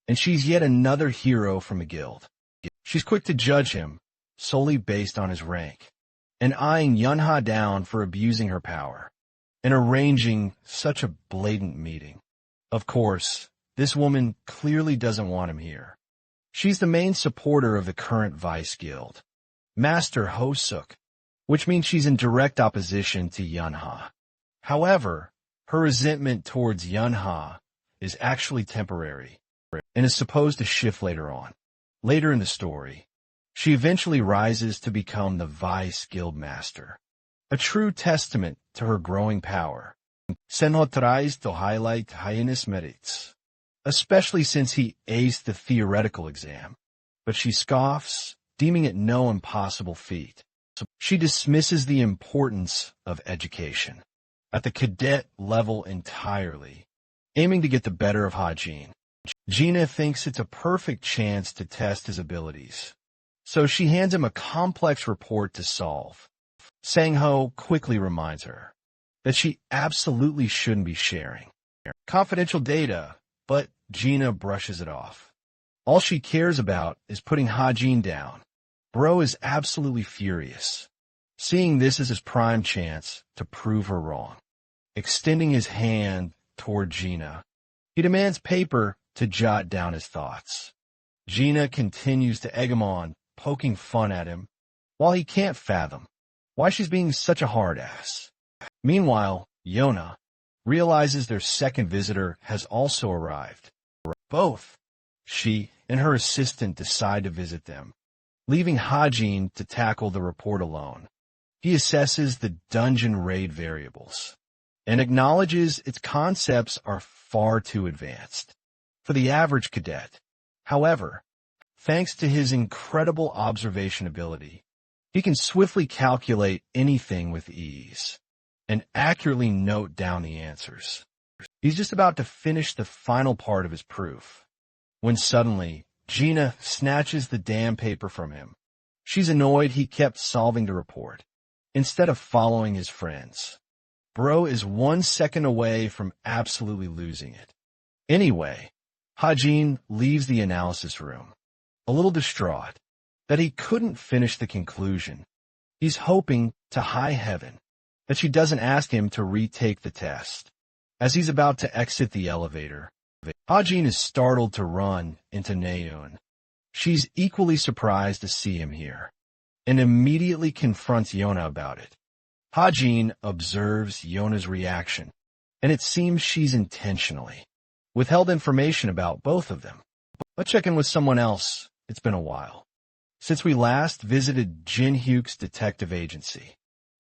and she's yet another hero from a guild. She's quick to judge him solely based on his rank, and eyeing Yunha down for abusing her power, and arranging such a blatant meeting. Of course, this woman clearly doesn't want him here. She's the main supporter of the current Vice Guild, Master Hosuk, which means she's in direct opposition to Yunha. However, her resentment towards Yunha is actually temporary and is supposed to shift later on. Later in the story, she eventually rises to become the Vice Guild Master, a true testament to her growing power. Senho tries to highlight Hyena's merits, especially since he aced the theoretical exam, but she scoffs, deeming it no impossible feat. She dismisses the importance of education at the cadet level entirely, aiming to get the better of Hajin. Gina thinks it's a perfect chance to test his abilities, so she hands him a complex report to solve. Sangho quickly reminds her that she absolutely shouldn't be sharing confidential data, but Gina brushes it off. All she cares about is putting Hajin down. Bro is absolutely furious, seeing this as his prime chance to prove her wrong. Extending his hand toward Gina, he demands paper to jot down his thoughts. Gina continues to egg him on, poking fun at him, while he can't fathom why she's being such a hard-ass. Meanwhile, Yona realizes their second visitor has also arrived. Both she and her assistant decide to visit them, leaving Hajin to tackle the report alone. He assesses the dungeon raid variables and acknowledges its concepts are far too advanced for the average cadet. However, Thanks to his incredible observation ability, he can swiftly calculate anything with ease and accurately note down the answers. He's just about to finish the final part of his proof, when suddenly Gina snatches the damn paper from him. She's annoyed he kept solving the report, instead of following his friends. Bro is 1 second away from absolutely losing it. Anyway, Hajin leaves the analysis room, a little distraught that he couldn't finish the conclusion. He's hoping to high heaven that she doesn't ask him to retake the test. As he's about to exit the elevator, Hajin is startled to run into Naeun. She's equally surprised to see him here, and immediately confronts Yona about it. Hajin observes Yona's reaction, and it seems she's intentionally withheld information about both of them. Let's check in with someone else. It's been a while since we last visited Jin Hyuk's detective agency.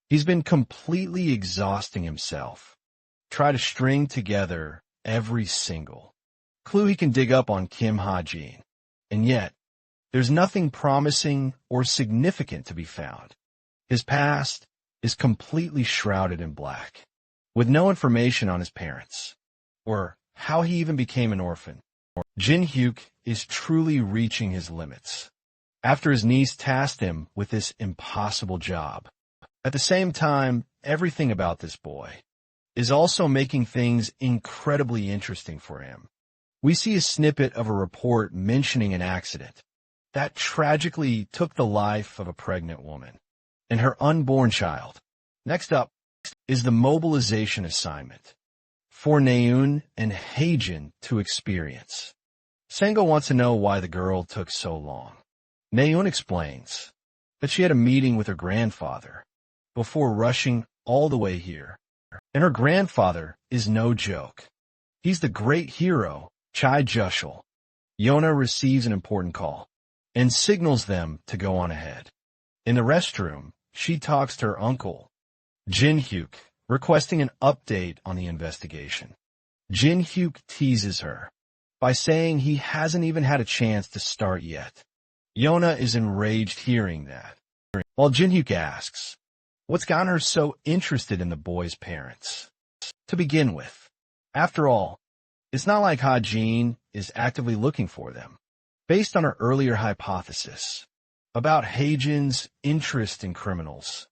He's been completely exhausting himself, try to string together every single clue he can dig up on Kim Ha-jin, and yet there's nothing promising or significant to be found. His past is completely shrouded in black, with no information on his parents, or how he even became an orphan. Jin Hyuk is truly reaching his limits, after his niece tasked him with this impossible job. At the same time, everything about this boy is also making things incredibly interesting for him. We see a snippet of a report mentioning an accident that tragically took the life of a pregnant woman and her unborn child. Next up is the mobilization assignment for Naeun and Heijin to experience. Sengo wants to know why the girl took so long. Naeun explains that she had a meeting with her grandfather before rushing all the way here. And her grandfather is no joke. He's the great hero, Chai Jushul. Yona receives an important call and signals them to go on ahead. In the restroom, she talks to her uncle, Jin Hyuk, requesting an update on the investigation. Jin Hyuk teases her by saying he hasn't even had a chance to start yet. Yona is enraged hearing that, while Jin Hyuk asks, what's gotten her so interested in the boy's parents? To begin with, after all, it's not like Ha-jin is actively looking for them. Based on her earlier hypothesis about Heijin's interest in criminals,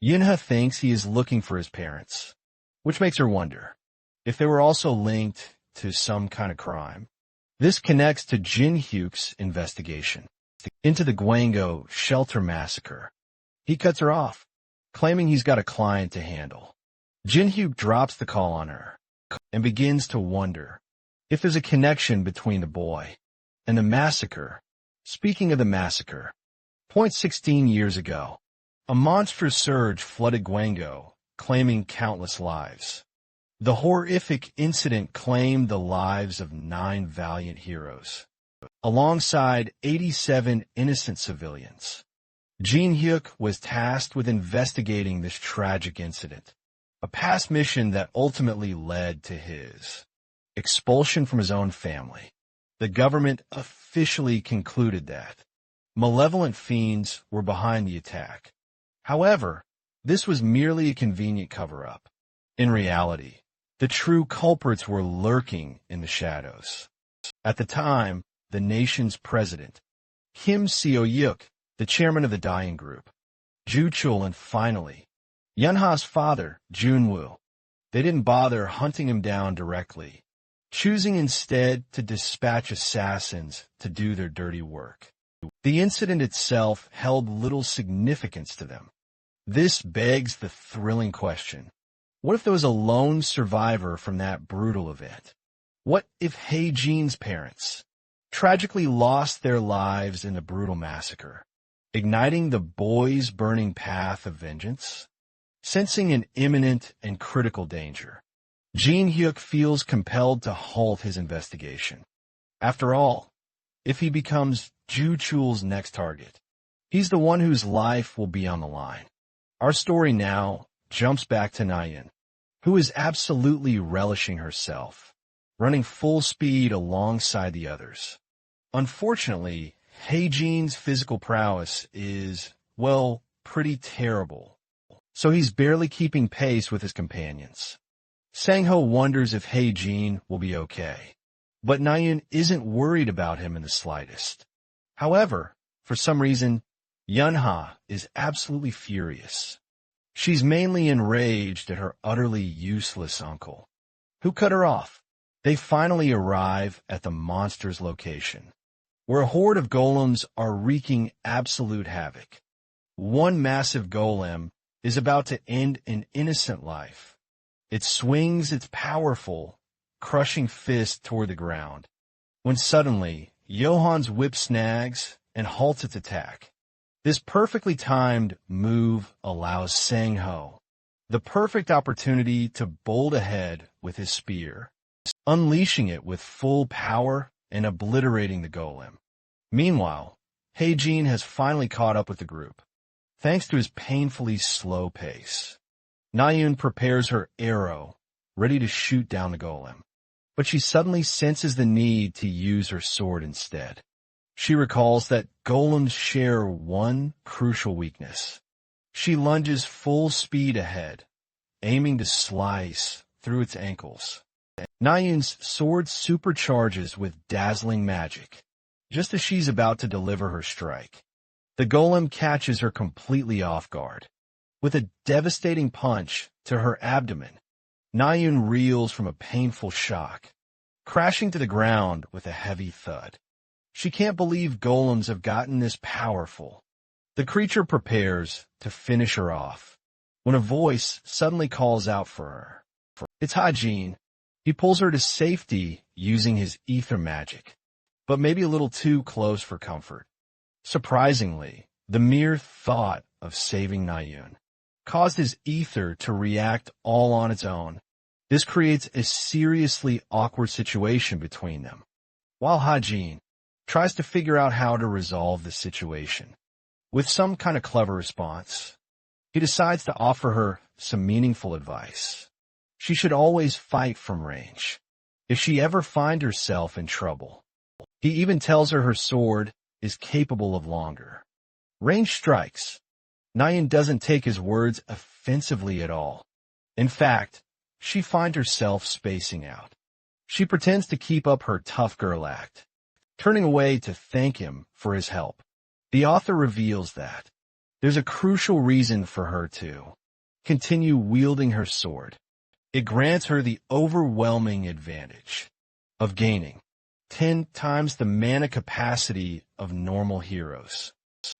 Yunha thinks he is looking for his parents, which makes her wonder if they were also linked to some kind of crime. This connects to Jin Hyuk's investigation into the Gwango shelter massacre. He cuts her off, claiming he's got a client to handle. Jin Hyuk drops the call on her and begins to wonder if there's a connection between the boy and the massacre. Speaking of the massacre, 16 years ago, a monstrous surge flooded Gwango, claiming countless lives. The horrific incident claimed the lives of 9 valiant heroes, alongside 87 innocent civilians. Jin Hyuk was tasked with investigating this tragic incident, a past mission that ultimately led to his expulsion from his own family. The government officially concluded that malevolent fiends were behind the attack. However, this was merely a convenient cover-up. In reality, the true culprits were lurking in the shadows. At the time, the nation's president, Kim Seo-yuk, the chairman of the dying group, Ju Chul, and finally, Yunha's father, Junwoo. They didn't bother hunting him down directly, choosing instead to dispatch assassins to do their dirty work. The incident itself held little significance to them. This begs the thrilling question: what if there was a lone survivor from that brutal event? What if Heijin's parents tragically lost their lives in the brutal massacre, igniting the boy's burning path of vengeance? Sensing an imminent and critical danger, Jin Hyuk feels compelled to halt his investigation. After all, if he becomes Ju Chul's next target, he's the one whose life will be on the line. Our story now jumps back to Naeun, who is absolutely relishing herself, running full speed alongside the others. Unfortunately, Heijin's physical prowess is, well, pretty terrible, so he's barely keeping pace with his companions. Sangho wonders if Heijin will be okay, but Nayun isn't worried about him in the slightest. However, for some reason, Yunha is absolutely furious. She's mainly enraged at her utterly useless uncle, who cut her off. They finally arrive at the monster's location, where a horde of golems are wreaking absolute havoc. One massive golem is about to end an innocent life. It swings its powerful, crushing fist toward the ground, when suddenly Johan's whip snags and halts its attack. This perfectly timed move allows Sangho the perfect opportunity to bolt ahead with his spear, unleashing it with full power and obliterating the golem. Meanwhile, Heijin has finally caught up with the group, thanks to his painfully slow pace. Nayun prepares her arrow, ready to shoot down the golem, but she suddenly senses the need to use her sword instead. She recalls that golems share one crucial weakness. She lunges full speed ahead, aiming to slice through its ankles. Nayun's sword supercharges with dazzling magic, just as she's about to deliver her strike. The golem catches her completely off guard. With a devastating punch to her abdomen, Nayun reels from a painful shock, crashing to the ground with a heavy thud. She can't believe golems have gotten this powerful. The creature prepares to finish her off, when a voice suddenly calls out for her. It's Heijin. He pulls her to safety using his ether magic, but maybe a little too close for comfort. Surprisingly, the mere thought of saving Nayun caused his ether to react all on its own. This creates a seriously awkward situation between them, while Heijin tries to figure out how to resolve the situation. With some kind of clever response, he decides to offer her some meaningful advice. She should always fight from range, if she ever finds herself in trouble. He even tells her sword is capable of longer range strikes. Nayun doesn't take his words offensively at all. In fact, she finds herself spacing out. She pretends to keep up her tough girl act, turning away to thank him for his help. The author reveals that there's a crucial reason for her to continue wielding her sword. It grants her the overwhelming advantage of gaining 10 times the mana capacity of normal heroes.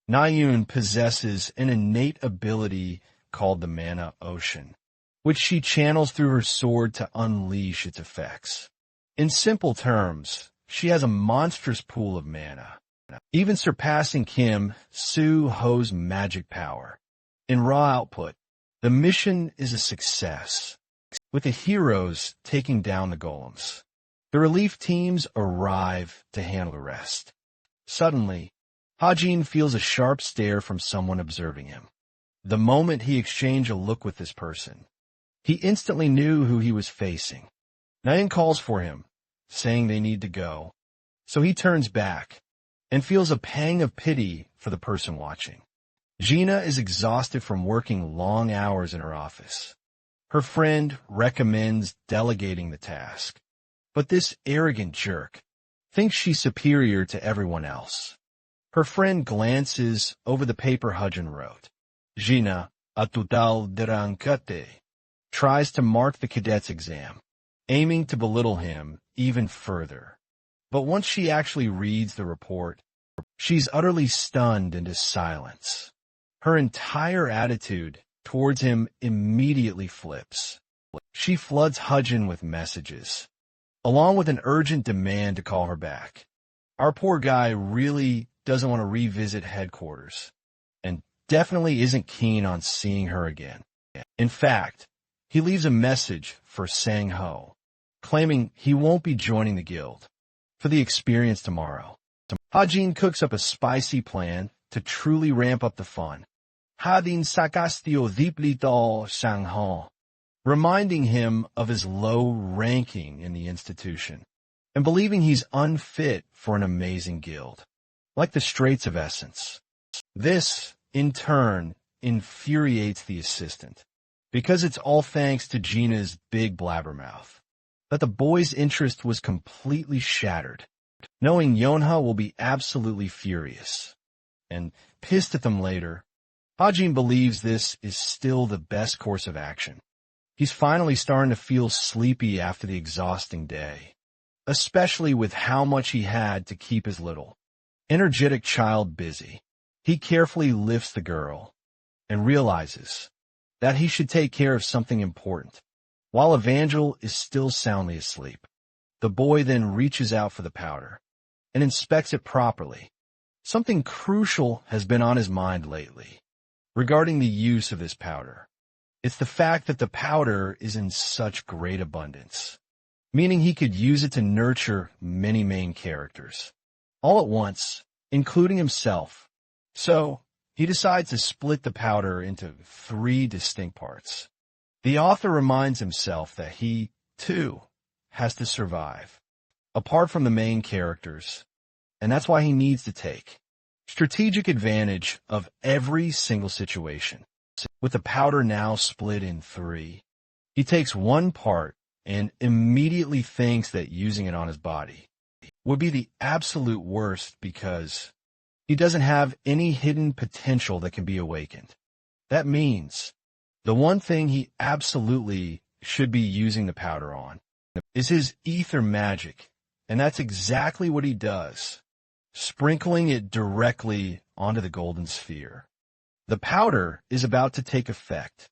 Nayun possesses an innate ability called the Mana Ocean, which she channels through her sword to unleash its effects. In simple terms, she has a monstrous pool of mana, even surpassing Kim Soo-ho's magic power. In raw output, the mission is a success, with the heroes taking down the golems. The relief teams arrive to handle the rest. Suddenly, Heijin feels a sharp stare from someone observing him. The moment he exchanged a look with this person, he instantly knew who he was facing. Nayun calls for him, saying they need to go, so he turns back and feels a pang of pity for the person watching. Gina is exhausted from working long hours in her office. Her friend recommends delegating the task, but this arrogant jerk thinks she's superior to everyone else. Her friend glances over the paper Heijin wrote. Gina, a total derancate, tries to mark the cadet's exam, aiming to belittle him even further. But once she actually reads the report, she's utterly stunned into silence. Her entire attitude towards him immediately flips. She floods Heijin with messages, along with an urgent demand to call her back. Our poor guy really doesn't want to revisit headquarters, and definitely isn't keen on seeing her again. In fact, he leaves a message for Sangho, claiming he won't be joining the guild for the experience tomorrow. Heijin cooks up a spicy plan to truly ramp up the fun. Hadin sakastio diplito Sangho, reminding him of his low ranking in the institution, and believing he's unfit for an amazing guild. like the Straits of Essence. This, in turn, infuriates the assistant, because it's all thanks to Gina's big blabbermouth. But the boy's interest was completely shattered, knowing Yonha will be absolutely furious. And pissed at them later, Hajin believes this is still the best course of action. He's finally starting to feel sleepy after the exhausting day, especially with how much he had to keep his little, energetic child busy. He carefully lifts the girl and realizes that he should take care of something important. While Evangel is still soundly asleep, the boy then reaches out for the powder and inspects it properly. Something crucial has been on his mind lately regarding the use of this powder. It's the fact that the powder is in such great abundance, meaning he could use it to nurture many main characters, all at once, including himself. So, he decides to split the powder into 3 distinct parts. The author reminds himself that he, too, has to survive, apart from the main characters, and that's why he needs to take strategic advantage of every single situation. With the powder now split in 3, he takes one part and immediately thinks that using it on his body would be the absolute worst because he doesn't have any hidden potential that can be awakened. That means the one thing he absolutely should be using the powder on is his ether magic, and that's exactly what he does, sprinkling it directly onto the golden sphere. The powder is about to take effect.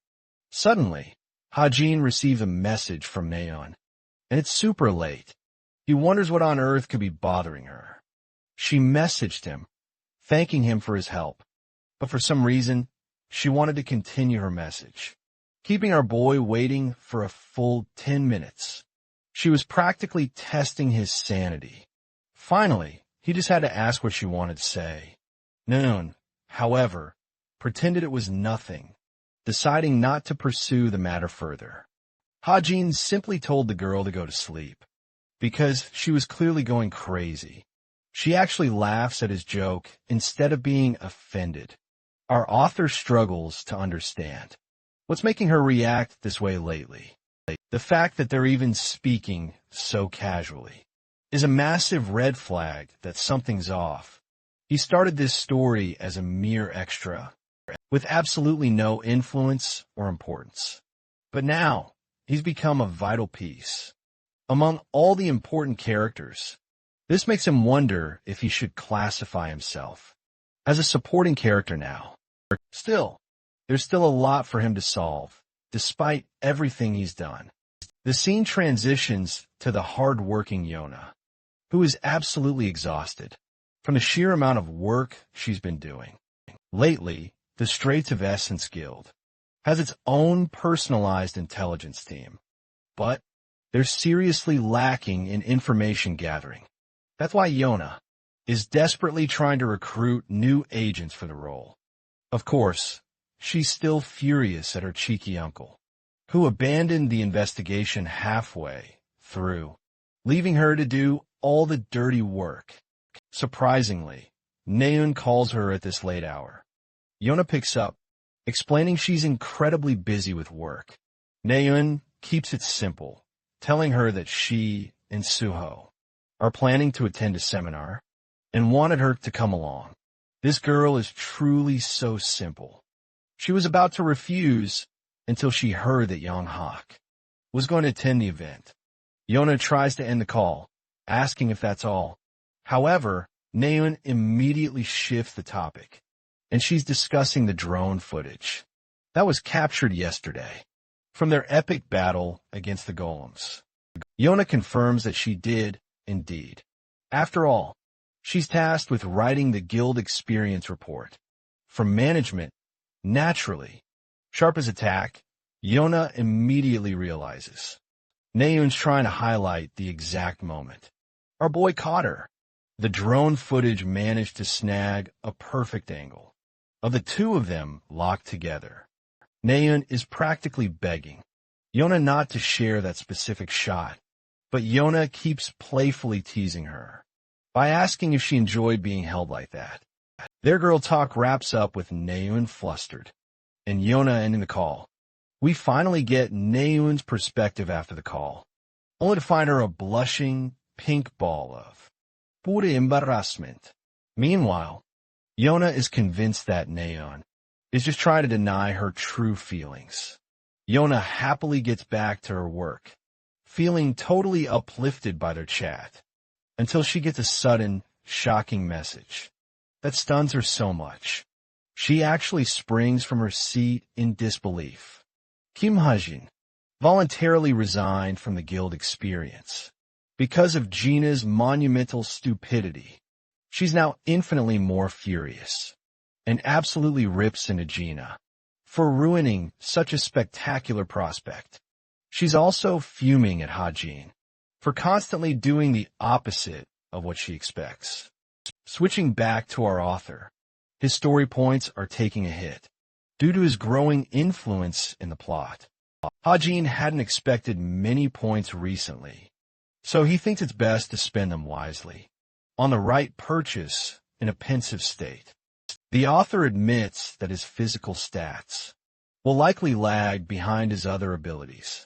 Suddenly, Hajin receives a message from Neon, and it's super late. He wonders what on earth could be bothering her. She messaged him, thanking him for his help, but for some reason, she wanted to continue her message, keeping our boy waiting for a full 10 minutes. She was practically testing his sanity. Finally, he just had to ask what she wanted to say. Noon, however, pretended it was nothing, deciding not to pursue the matter further. Hajin simply told the girl to go to sleep, because she was clearly going crazy. She actually laughs at his joke instead of being offended. Our author struggles to understand what's making her react this way lately. The fact that they're even speaking so casually is a massive red flag that something's off. He started this story as a mere extra, with absolutely no influence or importance. But now, he's become a vital piece. Among all the important characters, this makes him wonder if he should classify himself as a supporting character now. Still, there's still a lot for him to solve, despite everything he's done. The scene transitions to the hard-working Yona, who is absolutely exhausted from the sheer amount of work she's been doing. Lately, the Straits of Essence Guild has its own personalized intelligence team, but they're seriously lacking in information gathering. That's why Yona is desperately trying to recruit new agents for the role. Of course, she's still furious at her cheeky uncle, who abandoned the investigation halfway through, leaving her to do all the dirty work. Surprisingly, Neun calls her at this late hour. Yona picks up, explaining she's incredibly busy with work. Neun keeps it simple, telling her that she and Suho are planning to attend a seminar and wanted her to come along. This girl is truly so simple. She was about to refuse until she heard that Yang Hak was going to attend the event. Yona tries to end the call, asking if that's all. However, Neun immediately shifts the topic, and she's discussing the drone footage that was captured yesterday from their epic battle against the golems. Yona confirms that she did, indeed. After all, she's tasked with writing the guild experience report. From management, naturally, sharp as a tack, Yona immediately realizes Neun's trying to highlight the exact moment. Our boy caught her. The drone footage managed to snag a perfect angle of the two of them locked together. Neun is practically begging Yona not to share that specific shot, but Yona keeps playfully teasing her. by asking if she enjoyed being held like that. Their girl talk wraps up with Naeun flustered, and Yona ending the call. We finally get Naeun's perspective after the call, only to find her a blushing pink ball of pure embarrassment. Meanwhile, Yona is convinced that Naeun is just trying to deny her true feelings. Yona happily gets back to her work, feeling totally uplifted by their chat, until she gets a sudden, shocking message that stuns her so much. She actually springs from her seat in disbelief. Kim Hajin voluntarily resigned from the guild experience because of Gina's monumental stupidity. She's now infinitely more furious and absolutely rips into Gina for ruining such a spectacular prospect. She's also fuming at Hajin for constantly doing the opposite of what she expects. Switching back to our author, his story points are taking a hit due to his growing influence in the plot. Hajin hadn't expected many points recently, so he thinks it's best to spend them wisely on the right purchase in a pensive state. The author admits that his physical stats will likely lag behind his other abilities.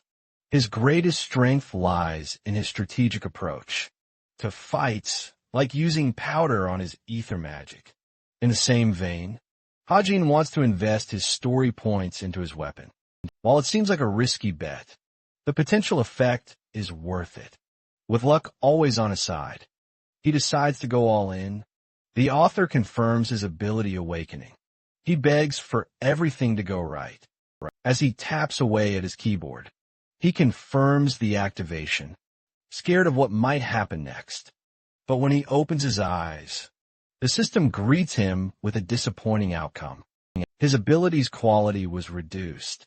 His greatest strength lies in his strategic approach to fights, like using powder on his ether magic. In the same vein, Hajin wants to invest his story points into his weapon. While it seems like a risky bet, the potential effect is worth it. With luck always on his side, he decides to go all in. The author confirms his ability awakening. He begs for everything to go right. As he taps away at his keyboard, he confirms the activation, scared of what might happen next. But when he opens his eyes, the system greets him with a disappointing outcome. His ability's quality was reduced,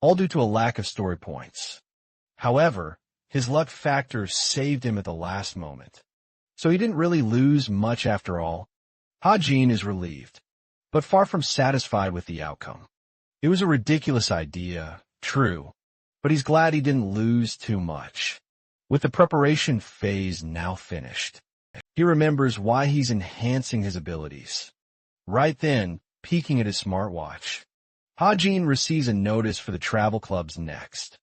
all due to a lack of story points. However, his luck factor saved him at the last moment, so he didn't really lose much after all. Hajin is relieved, but far from satisfied with the outcome. It was a ridiculous idea, true, but he's glad he didn't lose too much. With the preparation phase now finished, he remembers why he's enhancing his abilities. Right then, peeking at his smartwatch, Hajin receives a notice for the travel club's next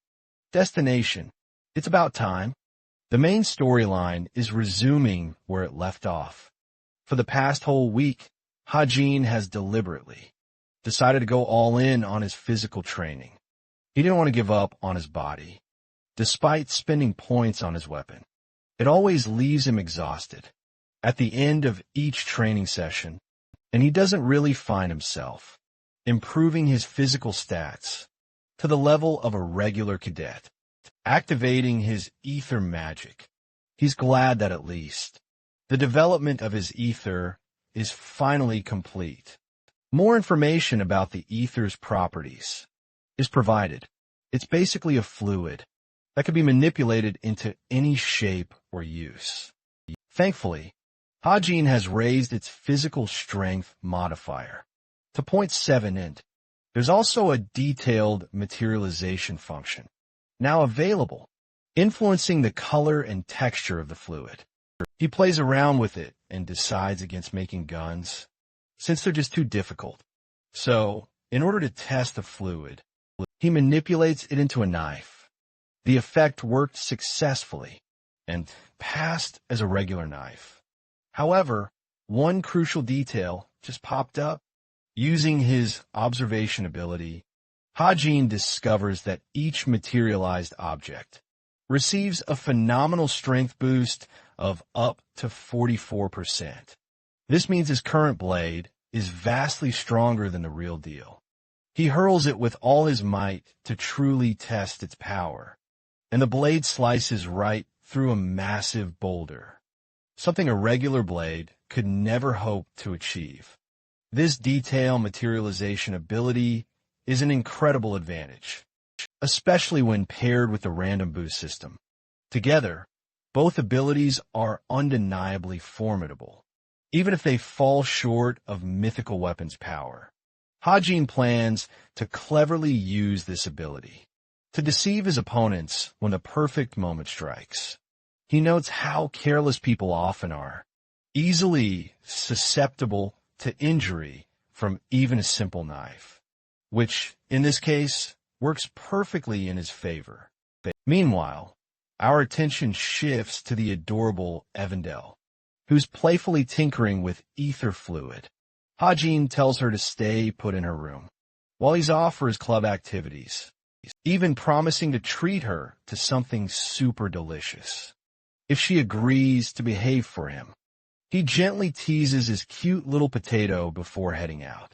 destination. It's about time. The main storyline is resuming where it left off. For the past whole week, Hajin has deliberately decided to go all in on his physical training. He didn't want to give up on his body, despite spending points on his weapon. It always leaves him exhausted at the end of each training session, and he doesn't really find himself improving his physical stats to the level of a regular cadet, activating his ether magic. He's glad that at least the development of his ether is finally complete. More information about the ether's properties is provided. It's basically a fluid that can be manipulated into any shape or use. Thankfully, Hajin has raised its physical strength modifier to 0.7 int. There's also a detailed materialization function now available, influencing the color and texture of the fluid. He plays around with it and decides against making guns, since they're just too difficult. So, in order to test the fluid, he manipulates it into a knife. The effect worked successfully and passed as a regular knife. However, one crucial detail just popped up. Using his observation ability, Hajin discovers that each materialized object receives a phenomenal strength boost of up to 44%. This means his current blade is vastly stronger than the real deal. He hurls it with all his might to truly test its power, and the blade slices right through a massive boulder, something a regular blade could never hope to achieve. This detail materialization ability is an incredible advantage, especially when paired with the random boost system. Together, both abilities are undeniably formidable, even if they fall short of mythical weapons power. Hajin plans to cleverly use this ability to deceive his opponents when the perfect moment strikes. He notes how careless people often are easily susceptible to injury from even a simple knife, which, in this case, works perfectly in his favor. Meanwhile, our attention shifts to the adorable Evandel, who's playfully tinkering with ether fluid. Hajin tells her to stay put in her room, while he's off for his club activities, even promising to treat her to something super delicious if she agrees to behave for him. He gently teases his cute little potato before heading out.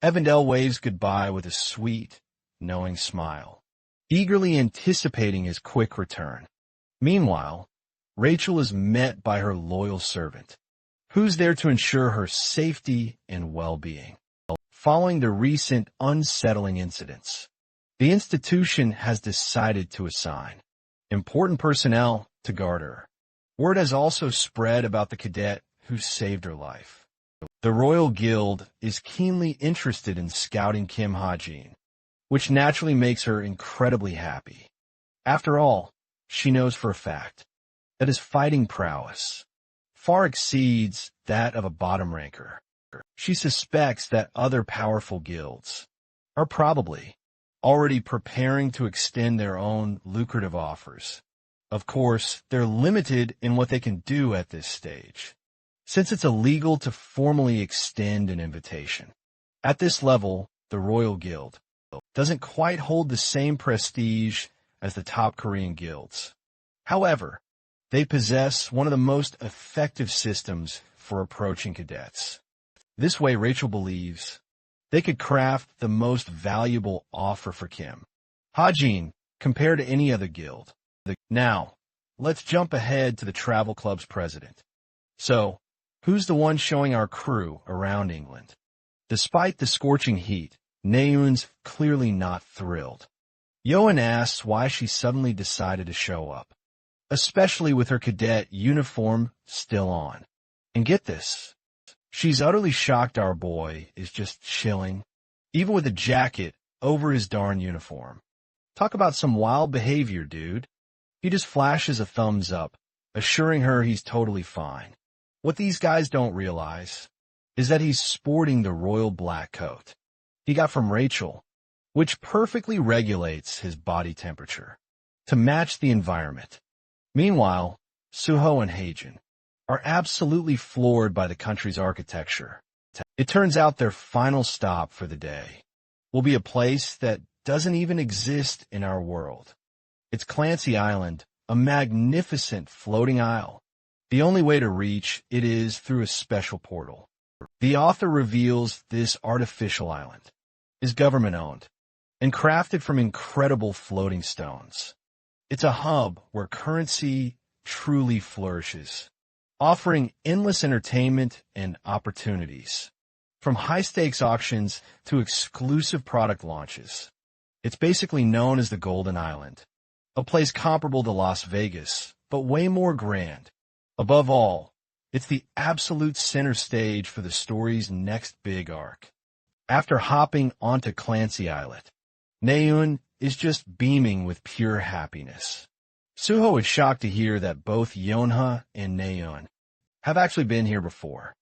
Evandel waves goodbye with a sweet, knowing smile, eagerly anticipating his quick return. Meanwhile, Rachel is met by her loyal servant, who's there to ensure her safety and well-being. Following the recent unsettling incidents, the institution has decided to assign important personnel to guard her. Word has also spread about the cadet who saved her life. The Royal Guild is keenly interested in scouting Kim Ha-jin, which naturally makes her incredibly happy. After all, she knows for a fact that his fighting prowess far exceeds that of a bottom ranker. She suspects that other powerful guilds are probably already preparing to extend their own lucrative offers. Of course, they're limited in what they can do at this stage, since it's illegal to formally extend an invitation. At this level, the Royal Guild doesn't quite hold the same prestige as the top Korean guilds. However, they possess one of the most effective systems for approaching cadets. This way, Rachel believes they could craft the most valuable offer for Kim Ha-jin compared to any other guild. Now, let's jump ahead to the travel club's president. So, who's the one showing our crew around England? Despite the scorching heat, Naeun's clearly not thrilled. Yoan asks why she suddenly decided to show up, especially with her cadet uniform still on. And get this, she's utterly shocked our boy is just chilling, even with a jacket over his darn uniform. Talk about some wild behavior, dude. He just flashes a thumbs up, assuring her he's totally fine. What these guys don't realize is that he's sporting the royal black coat he got from Rachel, which perfectly regulates his body temperature to match the environment. Meanwhile, Suho and Heijin are absolutely floored by the country's architecture. It turns out their final stop for the day will be a place that doesn't even exist in our world. It's Clancy Island, a magnificent floating isle. The only way to reach it is through a special portal. The author reveals this artificial island is government-owned and crafted from incredible floating stones. It's a hub where currency truly flourishes, offering endless entertainment and opportunities, from high-stakes auctions to exclusive product launches. It's basically known as the Golden Island, a place comparable to Las Vegas, but way more grand. Above all, it's the absolute center stage for the story's next big arc. After hopping onto Clancy Islet, Naeun is just beaming with pure happiness. Suho is shocked to hear that both Yonha and Naeun have actually been here before.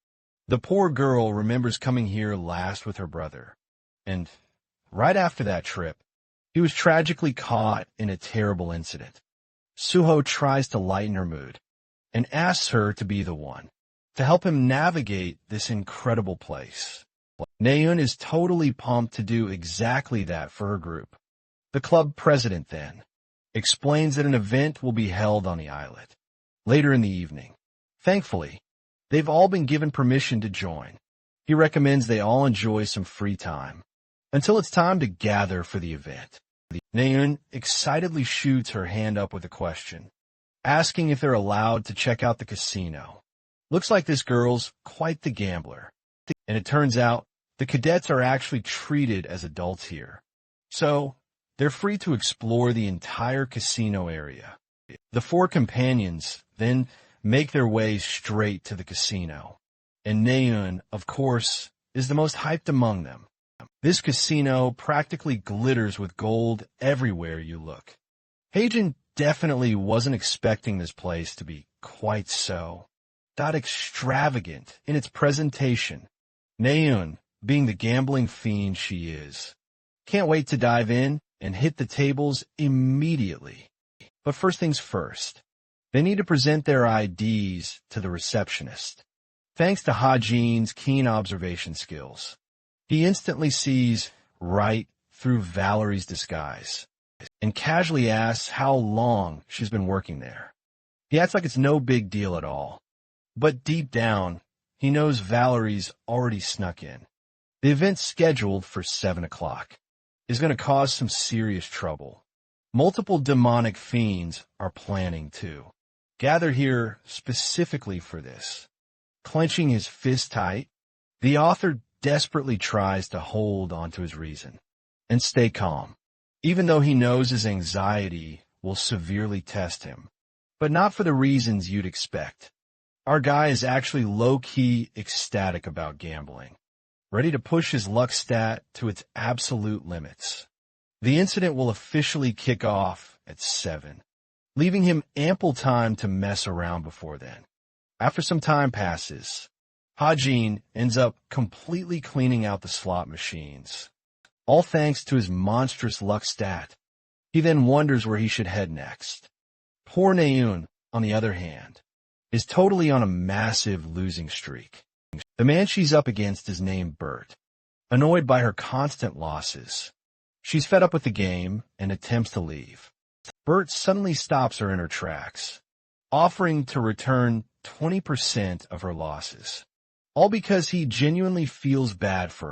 The poor girl remembers coming here last with her brother, and right after that trip, he was tragically caught in a terrible incident. Suho tries to lighten her mood and asks her to be the one to help him navigate this incredible place. Naeun is totally pumped to do exactly that for her group. The club president then explains that an event will be held on the islet later in the evening. Thankfully, they've all been given permission to join. He recommends they all enjoy some free time until it's time to gather for the event. Naeun excitedly shoots her hand up with a question, asking if they're allowed to check out the casino. Looks like this girl's quite the gambler, and it turns out the cadets are actually treated as adults here, so they're free to explore the entire casino area. The four companions then make their way straight to the casino, and Naeun, of course, is the most hyped among them. This casino practically glitters with gold everywhere you look. Heijin definitely wasn't expecting this place to be quite so. extravagant in its presentation. Naeun, being the gambling fiend she is, can't wait to dive in and hit the tables immediately. But first things first, they need to present their IDs to the receptionist. Thanks to Ha-Jin's keen observation skills, he instantly sees right through Valerie's disguise and casually asks how long she's been working there. He acts like it's no big deal at all, but deep down, he knows Valerie's already snuck in. The event scheduled for 7 o'clock is going to cause some serious trouble. Multiple demonic fiends are planning too, gathered here specifically for this. Clenching his fist tight, the author desperately tries to hold onto his reason and stay calm, even though he knows his anxiety will severely test him, but not for the reasons you'd expect. Our guy is actually low-key ecstatic about gambling, ready to push his luck stat to its absolute limits. The incident will officially kick off at 7, leaving him ample time to mess around before then. After some time passes, Ha-Jin ends up completely cleaning out the slot machines, all thanks to his monstrous luck stat. He then wonders where he should head next. Poor Naeun, on the other hand, is totally on a massive losing streak. The man she's up against is named Bert. Annoyed by her constant losses, she's fed up with the game and attempts to leave. Bert suddenly stops her in her tracks, offering to return 20% of her losses, all because he genuinely feels bad for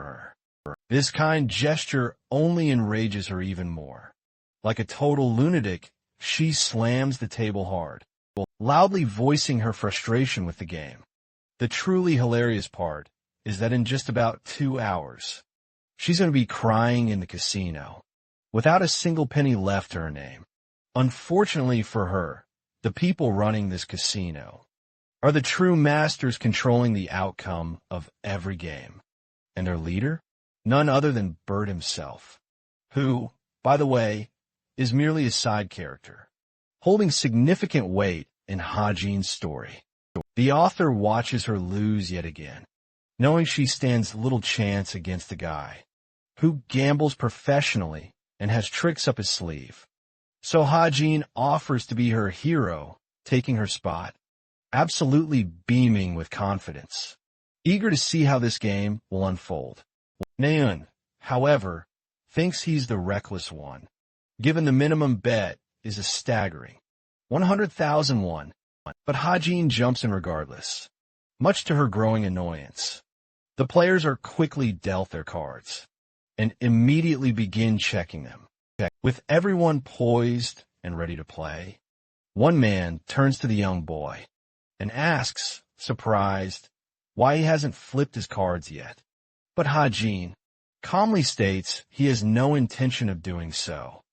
her. This kind gesture only enrages her even more. Like a total lunatic, she slams the table hard, loudly voicing her frustration with the game. The truly hilarious part is that in just about 2 hours, she's going to be crying in the casino, without a single penny left to her name. Unfortunately for her, the people running this casino are the true masters controlling the outcome of every game. And their leader? None other than Bert himself, who, by the way, is merely a side character, holding significant weight in Ha-Jin's story. The author watches her lose yet again, knowing she stands little chance against the guy who gambles professionally and has tricks up his sleeve. So Ha-Jin offers to be her hero, taking her spot, absolutely beaming with confidence, eager to see how this game will unfold. Naeun, however, thinks he's the reckless one, given the minimum bet is a staggering 100,000 won, but Ha-Jin jumps in regardless, much to her growing annoyance. The players are quickly dealt their cards and immediately begin checking them. With everyone poised and ready to play, one man turns to the young boy and asks, surprised, why he hasn't flipped his cards yet. But Ha-Jin calmly states he has no intention of doing so.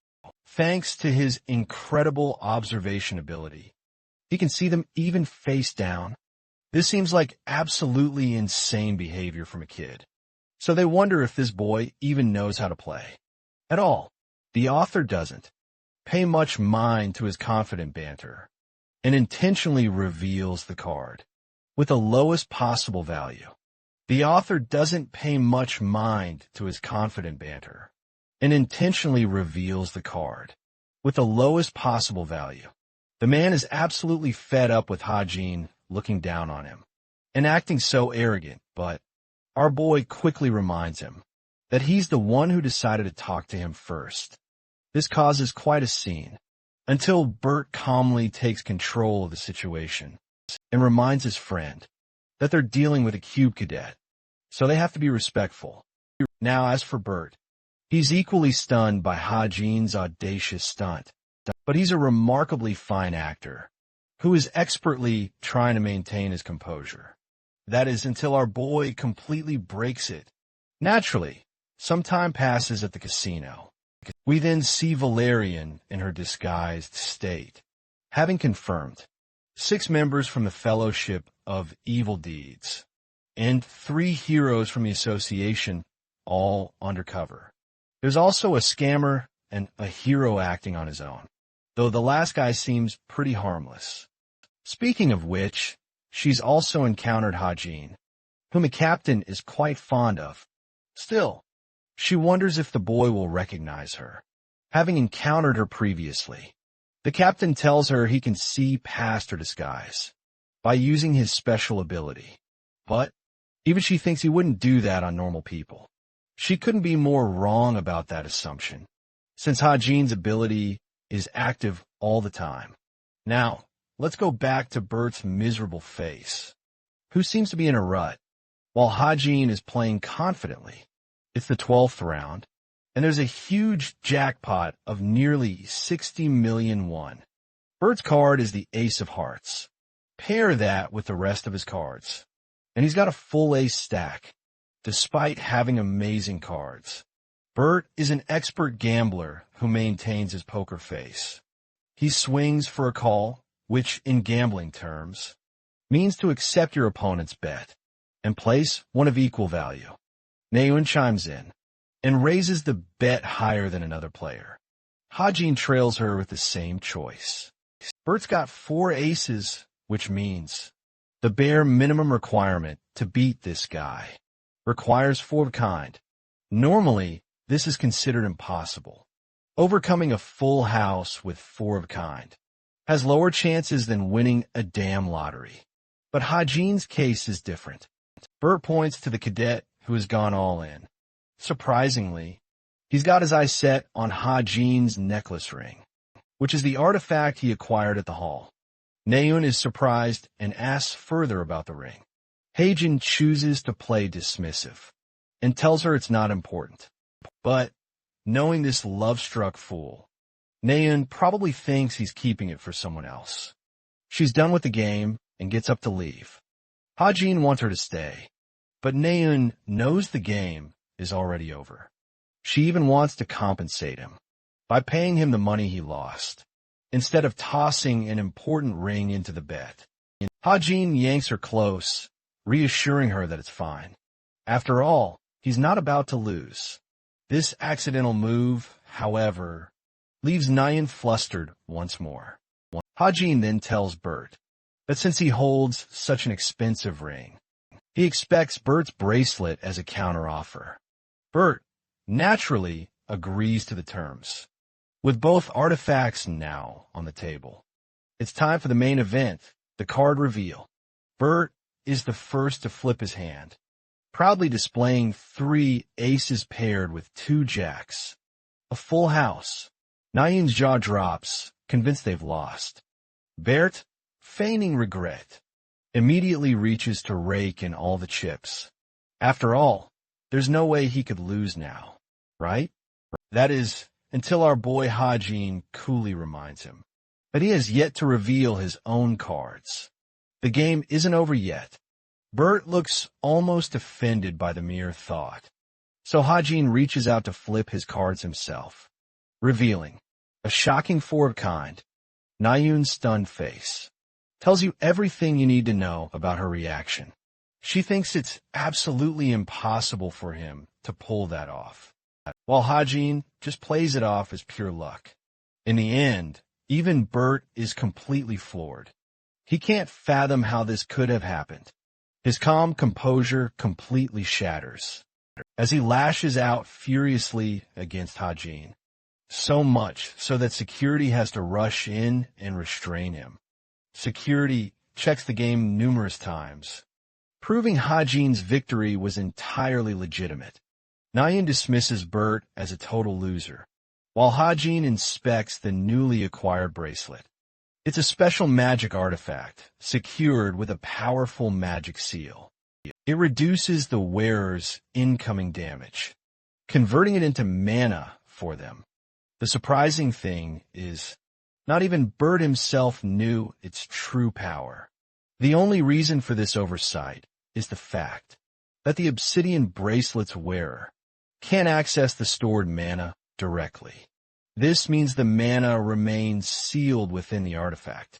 Thanks to his incredible observation ability, he can see them even face down. This seems like absolutely insane behavior from a kid. So they wonder if this boy even knows how to play at all. The author doesn't pay much mind to his confident banter and intentionally reveals the card with the lowest possible value. The author doesn't pay much mind to his confident banter and intentionally reveals the card with the lowest possible value. The man is absolutely fed up with Ha-Jin looking down on him and acting so arrogant, but our boy quickly reminds him that he's the one who decided to talk to him first. This causes quite a scene, until Bert calmly takes control of the situation and reminds his friend that they're dealing with a cube cadet, so they have to be respectful. Now, as for Bert, he's equally stunned by Ha-Jin's audacious stunt, but he's a remarkably fine actor who is expertly trying to maintain his composure. That is, until our boy completely breaks it. Naturally, some time passes at the casino. We then see Valerian in her disguised state, having confirmed 6 members from the Fellowship of Evil Deeds and 3 heroes from the association, all undercover. There's also a scammer and a hero acting on his own, though the last guy seems pretty harmless. Speaking of which, she's also encountered Hajin, whom the captain is quite fond of. Still, she wonders if the boy will recognize her, having encountered her previously. The captain tells her he can see past her disguise by using his special ability. But even she thinks he wouldn't do that on normal people. She couldn't be more wrong about that assumption, since Hajin's ability is active all the time. Now, let's go back to Bert's miserable face, who seems to be in a rut, while Hajin is playing confidently. It's the 12th round, and there's a huge jackpot of nearly 60 million won. Bert's card is the Ace of Hearts. Pair that with the rest of his cards, and he's got a full ace stack, despite having amazing cards. Bert is an expert gambler who maintains his poker face. He swings for a call, which, in gambling terms, means to accept your opponent's bet and place one of equal value. Naeun chimes in and raises the bet higher than another player. Hajin trails her with the same choice. Bert's got 4 aces, which means the bare minimum requirement to beat this guy requires 4 of kind. Normally, this is considered impossible. Overcoming a full house with 4 of kind has lower chances than winning a damn lottery. But Hajin's case is different. Bert points to the cadet who has gone all in. Surprisingly, he's got his eyes set on Hajin's necklace ring, which is the artifact he acquired at the hall. Naeun is surprised and asks further about the ring. Hajin chooses to play dismissive and tells her it's not important. But, knowing this love-struck fool, Naeun probably thinks he's keeping it for someone else. She's done with the game and gets up to leave. Hajin wants her to stay, but Naeun knows the game is already over. She even wants to compensate him by paying him the money he lost, instead of tossing an important ring into the bet. Hajin yanks her close, reassuring her that it's fine. After all, he's not about to lose. This accidental move, however, leaves Naeun flustered once more. Hajin then tells Bert that since he holds such an expensive ring, he expects Bert's bracelet as a counteroffer. Bert naturally agrees to the terms. With both artifacts now on the table, it's time for the main event, the card reveal. Bert is the first to flip his hand, proudly displaying 3 aces paired with 2 jacks. A full house. Naeun's jaw drops, convinced they've lost. Bert, feigning regret, immediately reaches to rake in all the chips. After all, there's no way he could lose now, right? That is, until our boy Hajin coolly reminds him that he has yet to reveal his own cards. The game isn't over yet. Bert looks almost offended by the mere thought, so Hajin reaches out to flip his cards himself, revealing a shocking 4 of kind. Naeun's stunned face tells you everything you need to know about her reaction. She thinks it's absolutely impossible for him to pull that off, while Hajin just plays it off as pure luck. In the end, even Bert is completely floored. He can't fathom how this could have happened. His calm composure completely shatters as he lashes out furiously against Hajin, so much so that security has to rush in and restrain him. Security checks the game numerous times, proving Hajin's victory was entirely legitimate. Naeun dismisses Bert as a total loser, while Hajin inspects the newly acquired bracelet. It's a special magic artifact, secured with a powerful magic seal. It reduces the wearer's incoming damage, converting it into mana for them. The surprising thing is, not even Bert himself knew its true power. The only reason for this oversight is the fact that the obsidian bracelet's wearer can't access the stored mana directly. This means the mana remains sealed within the artifact,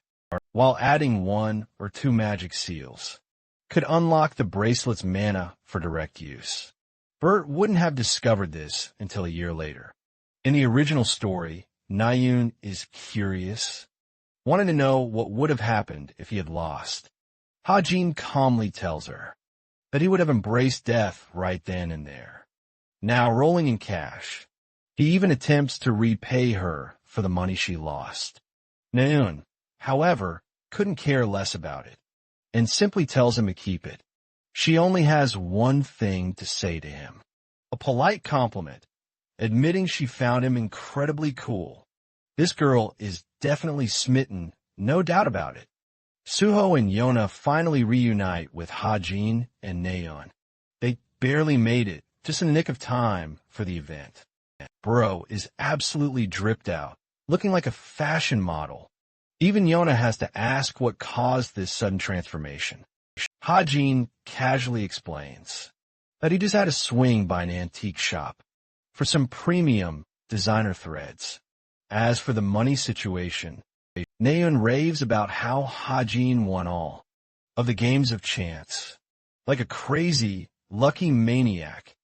while adding 1 or 2 magic seals could unlock the bracelet's mana for direct use. Bert wouldn't have discovered this until a year later. In the original story, Naeun is curious, wanting to know what would have happened if he had lost. Hajin calmly tells her that he would have embraced death right then and there. Now rolling in cash, he even attempts to repay her for the money she lost. Naeun, however, couldn't care less about it, and simply tells him to keep it. She only has one thing to say to him. A polite compliment, admitting she found him incredibly cool. This girl is definitely smitten, no doubt about it. Suho and Yona finally reunite with Hajin and Naeun. They barely made it, just in the nick of time for the event. Bro is absolutely dripped out, looking like a fashion model. Even Yona has to ask what caused this sudden transformation. Hajin casually explains that he just had a swing by an antique shop for some premium designer threads. As for the money situation, Naeun raves about how Hajin won all of the games of chance. Like a crazy, lucky maniac,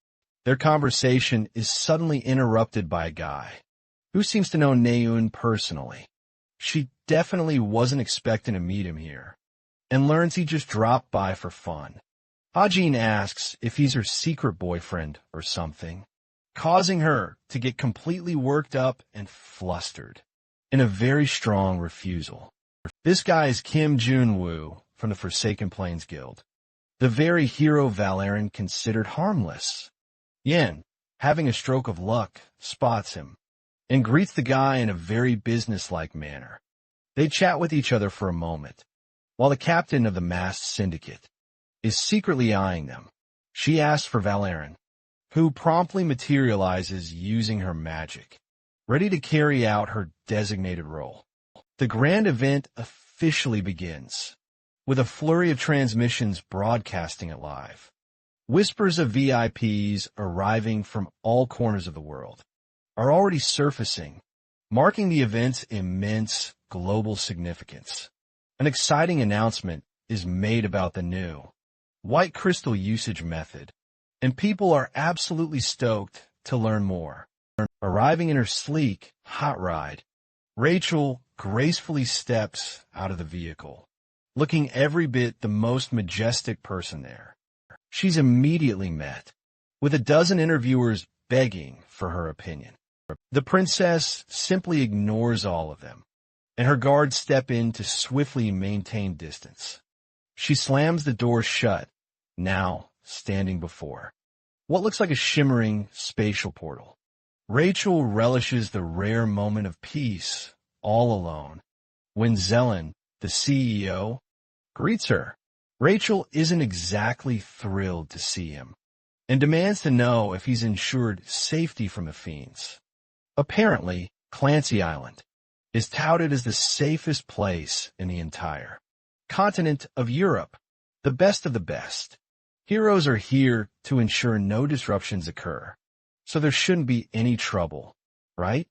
their conversation is suddenly interrupted by a guy who seems to know Naeun personally. She definitely wasn't expecting to meet him here, and learns he just dropped by for fun. Hajin asks if he's her secret boyfriend or something, causing her to get completely worked up and flustered in a very strong refusal. This guy is Kim Jun-woo from the Forsaken Plains Guild, the very hero Valerian considered harmless. Yen, having a stroke of luck, spots him and greets the guy in a very businesslike manner. They chat with each other for a moment, while the captain of the masked syndicate is secretly eyeing them. She asks for Valerian, who promptly materializes using her magic, ready to carry out her designated role. The grand event officially begins, with a flurry of transmissions broadcasting it live. Whispers of VIPs arriving from all corners of the world are already surfacing, marking the event's immense global significance. An exciting announcement is made about the new white crystal usage method, and people are absolutely stoked to learn more. Arriving in her sleek, hot ride, Rachel gracefully steps out of the vehicle, looking every bit the most majestic person there. She's immediately met with a dozen interviewers begging for her opinion. The princess simply ignores all of them, and her guards step in to swiftly maintain distance. She slams the door shut, now standing before what looks like a shimmering spatial portal. Rachel relishes the rare moment of peace, all alone, when Zelen, the CEO, greets her. Rachel isn't exactly thrilled to see him, and demands to know if he's ensured safety from the fiends. Apparently, Clancy Island is touted as the safest place in the entire continent of Europe, the best of the best. Heroes are here to ensure no disruptions occur, so there shouldn't be any trouble, right?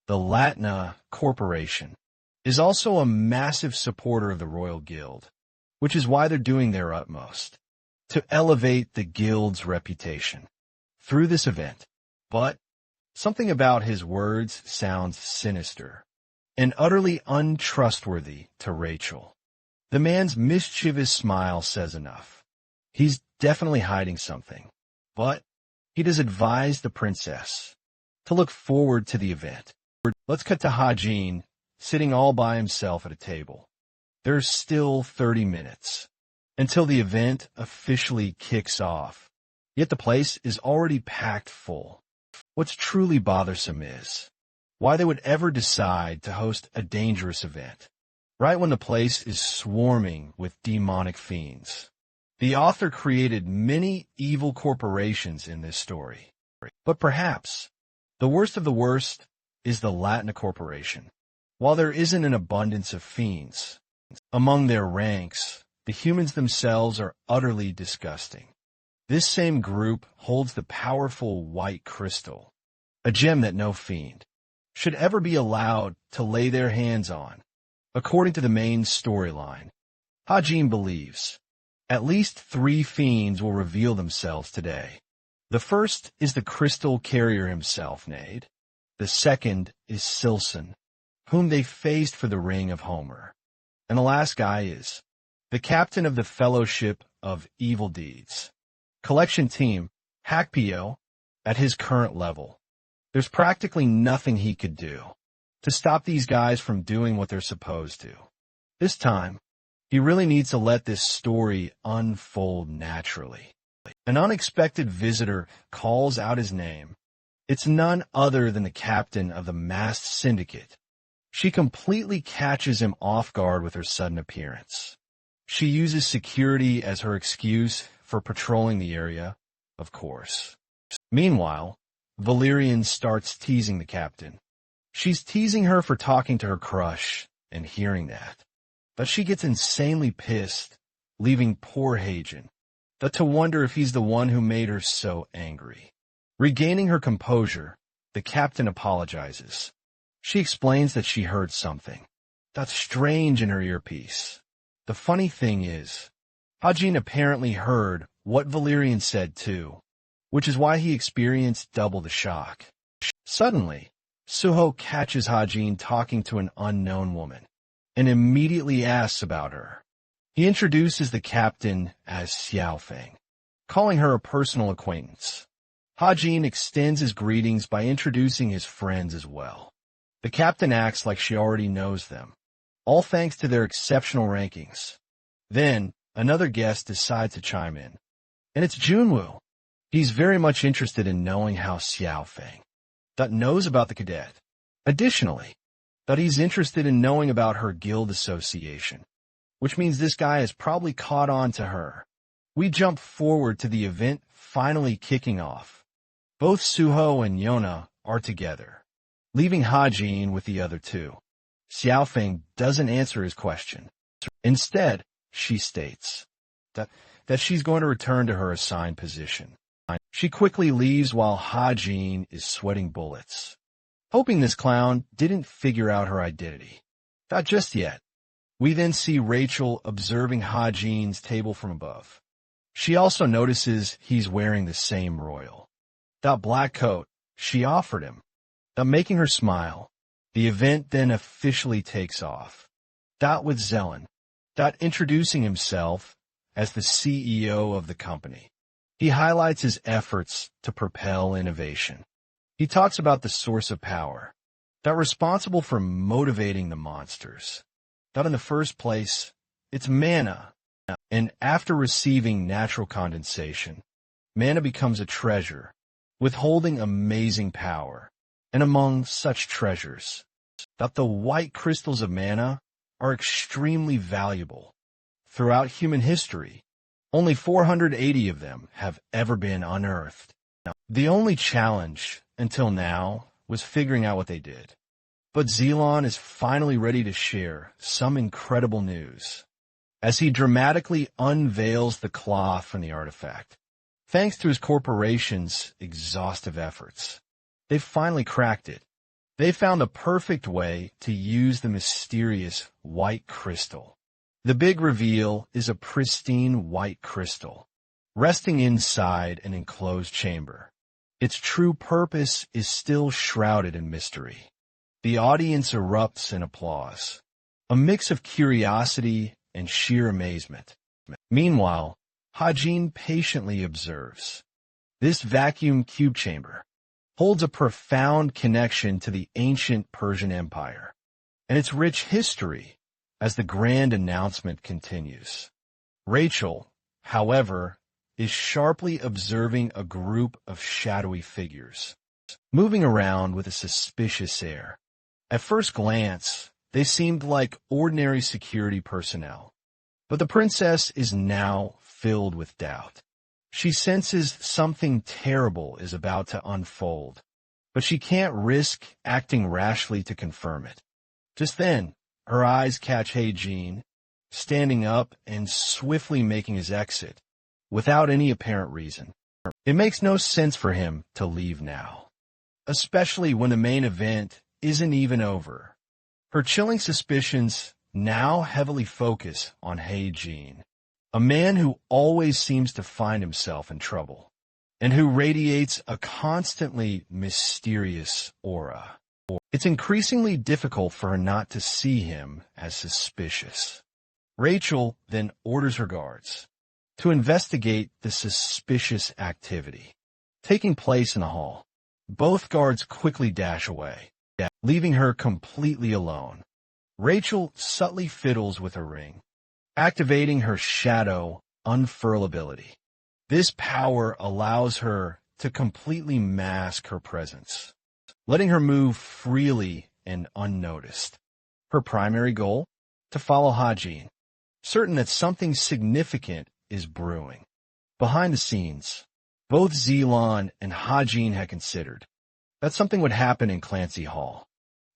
The Latna Corporation is also a massive supporter of the Royal Guild, which is why they're doing their utmost to elevate the Guild's reputation through this event. But something about his words sounds sinister and utterly untrustworthy to Rachel. The man's mischievous smile says enough. He's definitely hiding something, but he does advise the princess to look forward to the event. Let's cut to Hajin sitting all by himself at a table. There's still 30 minutes until the event officially kicks off, yet the place is already packed full. What's truly bothersome is why they would ever decide to host a dangerous event right when the place is swarming with demonic fiends. The author created many evil corporations in this story, but perhaps the worst of the worst is the Latna Corporation. While there isn't an abundance of fiends among their ranks, the humans themselves are utterly disgusting. This same group holds the powerful white crystal, a gem that no fiend should ever be allowed to lay their hands on. According to the main storyline, Hajin believes at least 3 fiends will reveal themselves today. The first is the crystal carrier himself, Nade. The second is Silson, whom they faced for the Ring of Homer. And the last guy is the captain of the Fellowship of Evil Deeds. Collection team, Hackpio, at his current level. There's practically nothing he could do to stop these guys from doing what they're supposed to. This time, he really needs to let this story unfold naturally. An unexpected visitor calls out his name. It's none other than the captain of the masked syndicate. She completely catches him off guard with her sudden appearance. She uses security as her excuse for patrolling the area, of course. Meanwhile, Valerian starts teasing the captain. She's teasing her for talking to her crush and hearing that. But she gets insanely pissed, leaving poor Heijin to wonder if he's the one who made her so angry. Regaining her composure, the captain apologizes. She explains that she heard something that's strange in her earpiece. The funny thing is, Hajin apparently heard what Valerian said too, which is why he experienced double the shock. Suddenly, Suho catches Hajin talking to an unknown woman and immediately asks about her. He introduces the captain as Xiaofeng, calling her a personal acquaintance. Hajin extends his greetings by introducing his friends as well. The captain acts like she already knows them, all thanks to their exceptional rankings. Then, another guest decides to chime in, and it's Junwoo. He's very much interested in knowing how Xiaofeng knows about the cadet. Additionally, that he's interested in knowing about her guild association, which means this guy has probably caught on to her. We jump forward to the event finally kicking off. Both Suho and Yona are together, leaving Hajin with the other two. Xiaofeng doesn't answer his question. Instead, she states that she's going to return to her assigned position. She quickly leaves while Hajin is sweating bullets, hoping this clown didn't figure out her identity. Not just yet. We then see Rachel observing Hajin's table from above. She also notices he's wearing the same royal. That black coat she offered him, making her smile. The event then officially takes off. With Zelen, introducing himself as the CEO of the company. He highlights his efforts to propel innovation. He talks about the source of power, responsible for motivating the monsters. In the first place, it's mana. And after receiving natural condensation, mana becomes a treasure, withholding amazing power. And among such treasures, the white crystals of mana are extremely valuable. Throughout human history, only 480 of them have ever been unearthed. The only challenge until now was figuring out what they did. But Zelon is finally ready to share some incredible news as he dramatically unveils the cloth from the artifact. Thanks to his corporation's exhaustive efforts, they've finally cracked it. They found the perfect way to use the mysterious white crystal. The big reveal is a pristine white crystal, resting inside an enclosed chamber. Its true purpose is still shrouded in mystery. The audience erupts in applause, a mix of curiosity and sheer amazement. Meanwhile, Hajin patiently observes. This vacuum cube chamber holds a profound connection to the ancient Persian Empire and its rich history as the grand announcement continues. Rachel, however, is sharply observing a group of shadowy figures, moving around with a suspicious air. At first glance, they seemed like ordinary security personnel, but the princess is now filled with doubt. She senses something terrible is about to unfold, but she can't risk acting rashly to confirm it. Just then, her eyes catch Heijin, standing up and swiftly making his exit, without any apparent reason. It makes no sense for him to leave now, especially when the main event isn't even over. Her chilling suspicions now heavily focus on Heijin, a man who always seems to find himself in trouble, and who radiates a constantly mysterious aura. It's increasingly difficult for her not to see him as suspicious. Rachel then orders her guards to investigate the suspicious activity taking place in the hall. Both guards quickly dash away, leaving her completely alone. Rachel subtly fiddles with her ring, activating her shadow unfurl ability. This power allows her to completely mask her presence, letting her move freely and unnoticed. Her primary goal? To follow Hajin, certain that something significant is brewing. Behind the scenes, both Zelon and Hajin had considered that something would happen in Clancy Hall.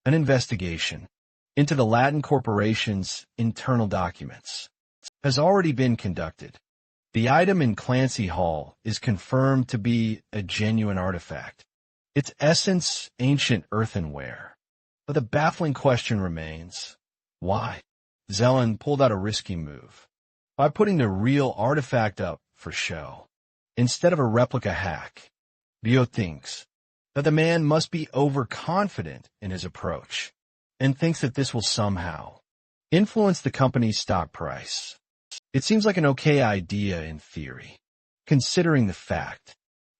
An investigation into the Latin Corporation's internal documents has already been conducted. The item in Clancy Hall is confirmed to be a genuine artifact, its essence ancient earthenware. But the baffling question remains, why? Zelon pulled out a risky move by putting the real artifact up for show, instead of a replica hack. Bio thinks that the man must be overconfident in his approach and thinks that this will somehow influence the company's stock price. It seems like an okay idea in theory, considering the fact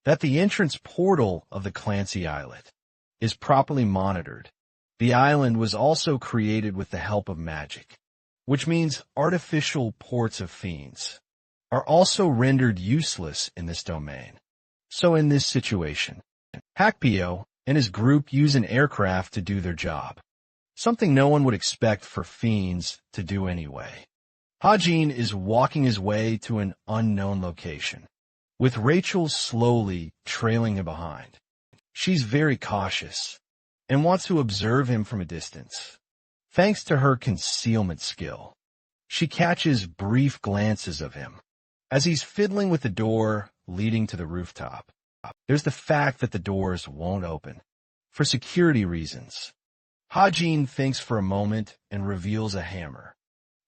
that the entrance portal of the Clancy Islet is properly monitored. The island was also created with the help of magic, which means artificial ports of fiends are also rendered useless in this domain. So in this situation, Hakpio and his group use an aircraft to do their job, something no one would expect for fiends to do anyway. Hajin is walking his way to an unknown location, with Rachel slowly trailing him behind. She's very cautious and wants to observe him from a distance. Thanks to her concealment skill, she catches brief glances of him as he's fiddling with the door leading to the rooftop. There's the fact that the doors won't open for security reasons. Hajin thinks for a moment and reveals a hammer,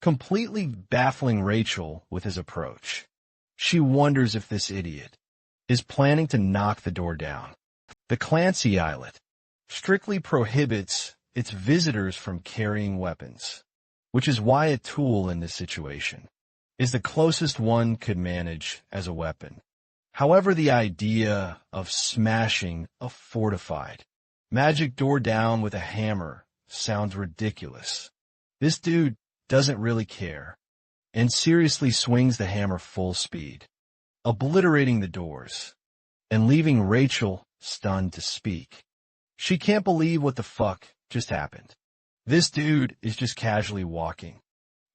completely baffling Rachel with his approach. She wonders if this idiot is planning to knock the door down. The Clancy Islet strictly prohibits its visitors from carrying weapons, which is why a tool in this situation is the closest one could manage as a weapon. However, the idea of smashing a fortified magic door down with a hammer sounds ridiculous. This dude doesn't really care and seriously swings the hammer full speed, obliterating the doors and leaving Rachel stunned to speak. She can't believe what the fuck just happened. This dude is just casually walking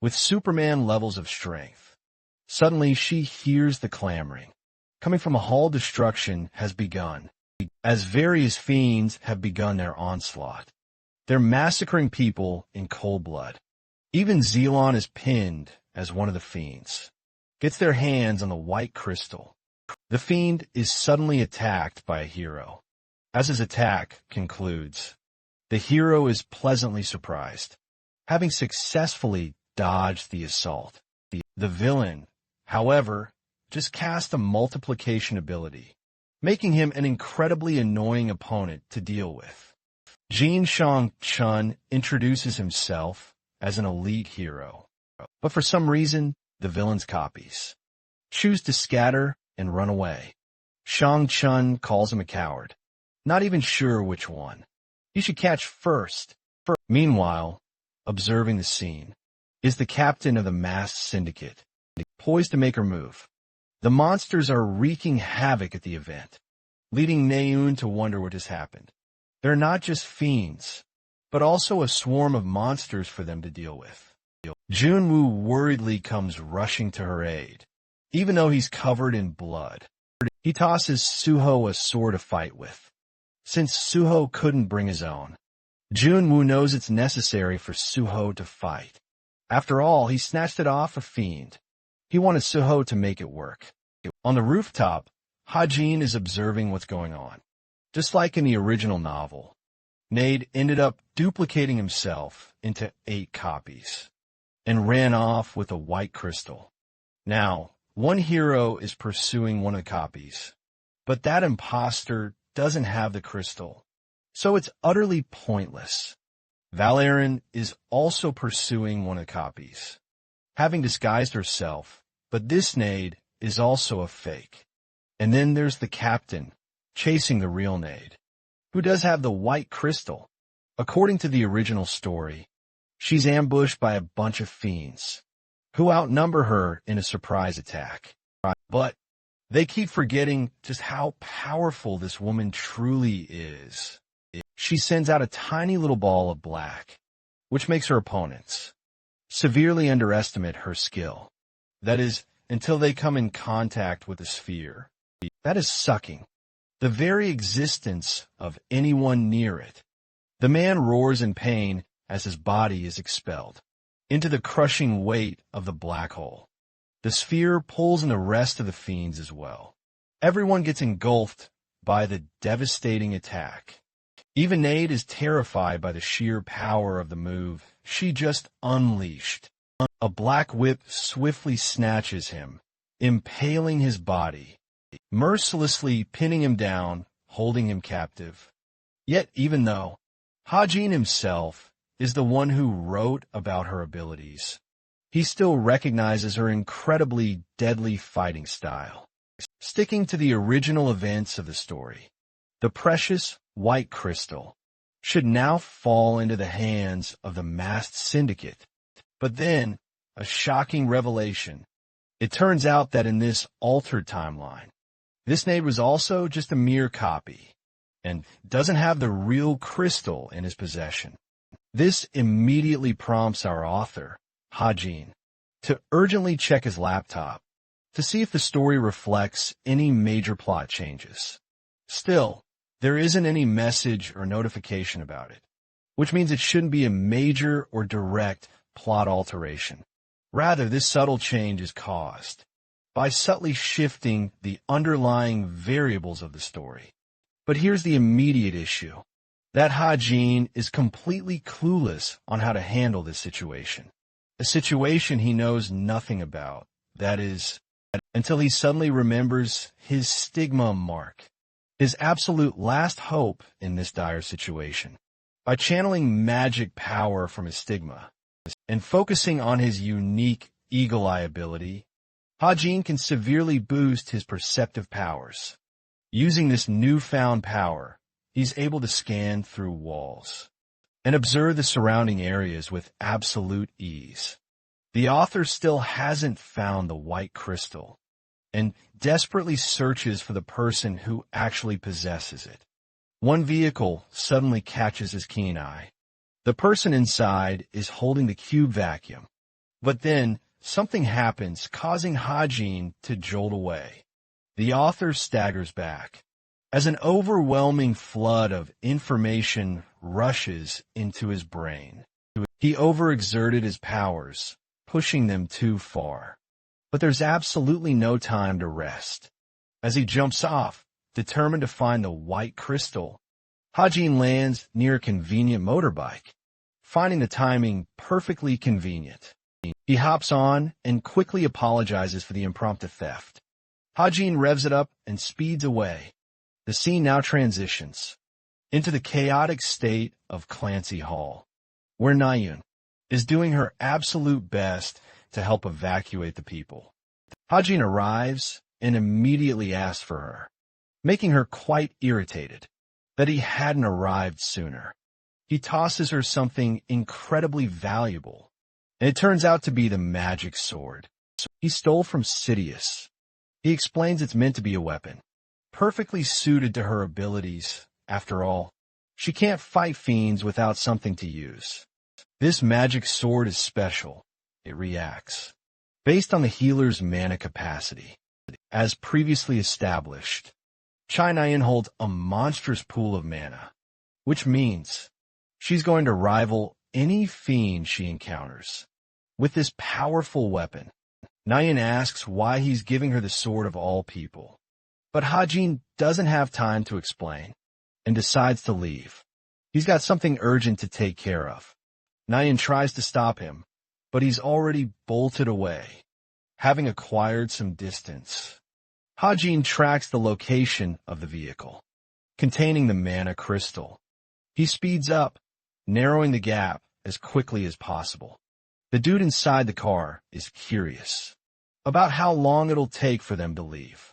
with Superman levels of strength. Suddenly, she hears the clamoring coming from a hall. Destruction has begun, as various fiends have begun their onslaught. They're massacring people in cold blood. Even Zelon is pinned as one of the fiends gets their hands on the white crystal. The fiend is suddenly attacked by a hero. As his attack concludes, the hero is pleasantly surprised, having successfully dodged the assault. The villain, however, just cast a multiplication ability, making him an incredibly annoying opponent to deal with. Jin Shang-chun introduces himself as an elite hero, but for some reason, the villain's copies choose to scatter and run away. Shang-chun calls him a coward, not even sure which one he should catch first. Meanwhile, observing the scene, is the captain of the masked syndicate, poised to make her move. The monsters are wreaking havoc at the event, leading Naeun to wonder what has happened. They're not just fiends, but also a swarm of monsters for them to deal with. Junwoo worriedly comes rushing to her aid, even though he's covered in blood. He tosses Suho a sword to fight with, since Suho couldn't bring his own. Junwoo knows it's necessary for Suho to fight. After all, he snatched it off a fiend. He wanted Suho to make it work. On the rooftop, Hajin is observing what's going on. Just like in the original novel, Nade ended up duplicating himself into 8 copies and ran off with a white crystal. Now, one hero is pursuing one of the copies, but that imposter doesn't have the crystal, so it's utterly pointless. Valerian is also pursuing one of the copies, having disguised herself, but this Nade is also a fake. And then there's the captain, chasing the real Nade, who does have the white crystal. According to the original story, she's ambushed by a bunch of fiends, who outnumber her in a surprise attack. But they keep forgetting just how powerful this woman truly is. She sends out a tiny little ball of black, which makes her opponents severely underestimate her skill. That is, until they come in contact with the sphere. That is sucking the very existence of anyone near it. The man roars in pain as his body is expelled into the crushing weight of the black hole. The sphere pulls in the rest of the fiends as well. Everyone gets engulfed by the devastating attack. Even Nade is terrified by the sheer power of the move she just unleashed. A black whip swiftly snatches him, impaling his body, mercilessly pinning him down, holding him captive. Yet even though Hajin himself is the one who wrote about her abilities, he still recognizes her incredibly deadly fighting style. Sticking to the original events of the story, the precious white crystal should now fall into the hands of the masked syndicate. But then, a shocking revelation. It turns out that in this altered timeline, this Nade was also just a mere copy, and doesn't have the real crystal in his possession. This immediately prompts our author, Hajin, to urgently check his laptop to see if the story reflects any major plot changes. Still, there isn't any message or notification about it, which means it shouldn't be a major or direct plot alteration. Rather, this subtle change is caused by subtly shifting the underlying variables of the story. But here's the immediate issue. That Hajin is completely clueless on how to handle this situation. A situation he knows nothing about. That is, until he suddenly remembers his stigma mark, his absolute last hope in this dire situation. By channeling magic power from his stigma and focusing on his unique eagle eye ability, Hajin can severely boost his perceptive powers. Using this newfound power, he's able to scan through walls and observe the surrounding areas with absolute ease. The author still hasn't found the white crystal and desperately searches for the person who actually possesses it. One vehicle suddenly catches his keen eye. The person inside is holding the cube vacuum. But then something happens, causing Hajin to jolt away. The author staggers back as an overwhelming flood of information rushes into his brain. He overexerted his powers, pushing them too far. But there's absolutely no time to rest. As he jumps off, determined to find the white crystal, Hajin lands near a convenient motorbike, finding the timing perfectly convenient. He hops on and quickly apologizes for the impromptu theft. Hajin revs it up and speeds away. The scene now transitions into the chaotic state of Clancy Hall, where Nayun is doing her absolute best to help evacuate the people. Hajin arrives and immediately asks for her, making her quite irritated that he hadn't arrived sooner. He tosses her something incredibly valuable, and it turns out to be the magic sword he stole from Sidious. He explains it's meant to be a weapon, perfectly suited to her abilities. After all, she can't fight fiends without something to use. This magic sword is special. It reacts based on the healer's mana capacity. As previously established, Chai Nyan holds a monstrous pool of mana, which means she's going to rival any fiend she encounters. With this powerful weapon, Nyan asks why he's giving her the sword of all people. But Hajin doesn't have time to explain and decides to leave. He's got something urgent to take care of. Nyan tries to stop him, but he's already bolted away, having acquired some distance. Hajin tracks the location of the vehicle, containing the mana crystal. He speeds up, narrowing the gap as quickly as possible. The dude inside the car is curious about how long it'll take for them to leave.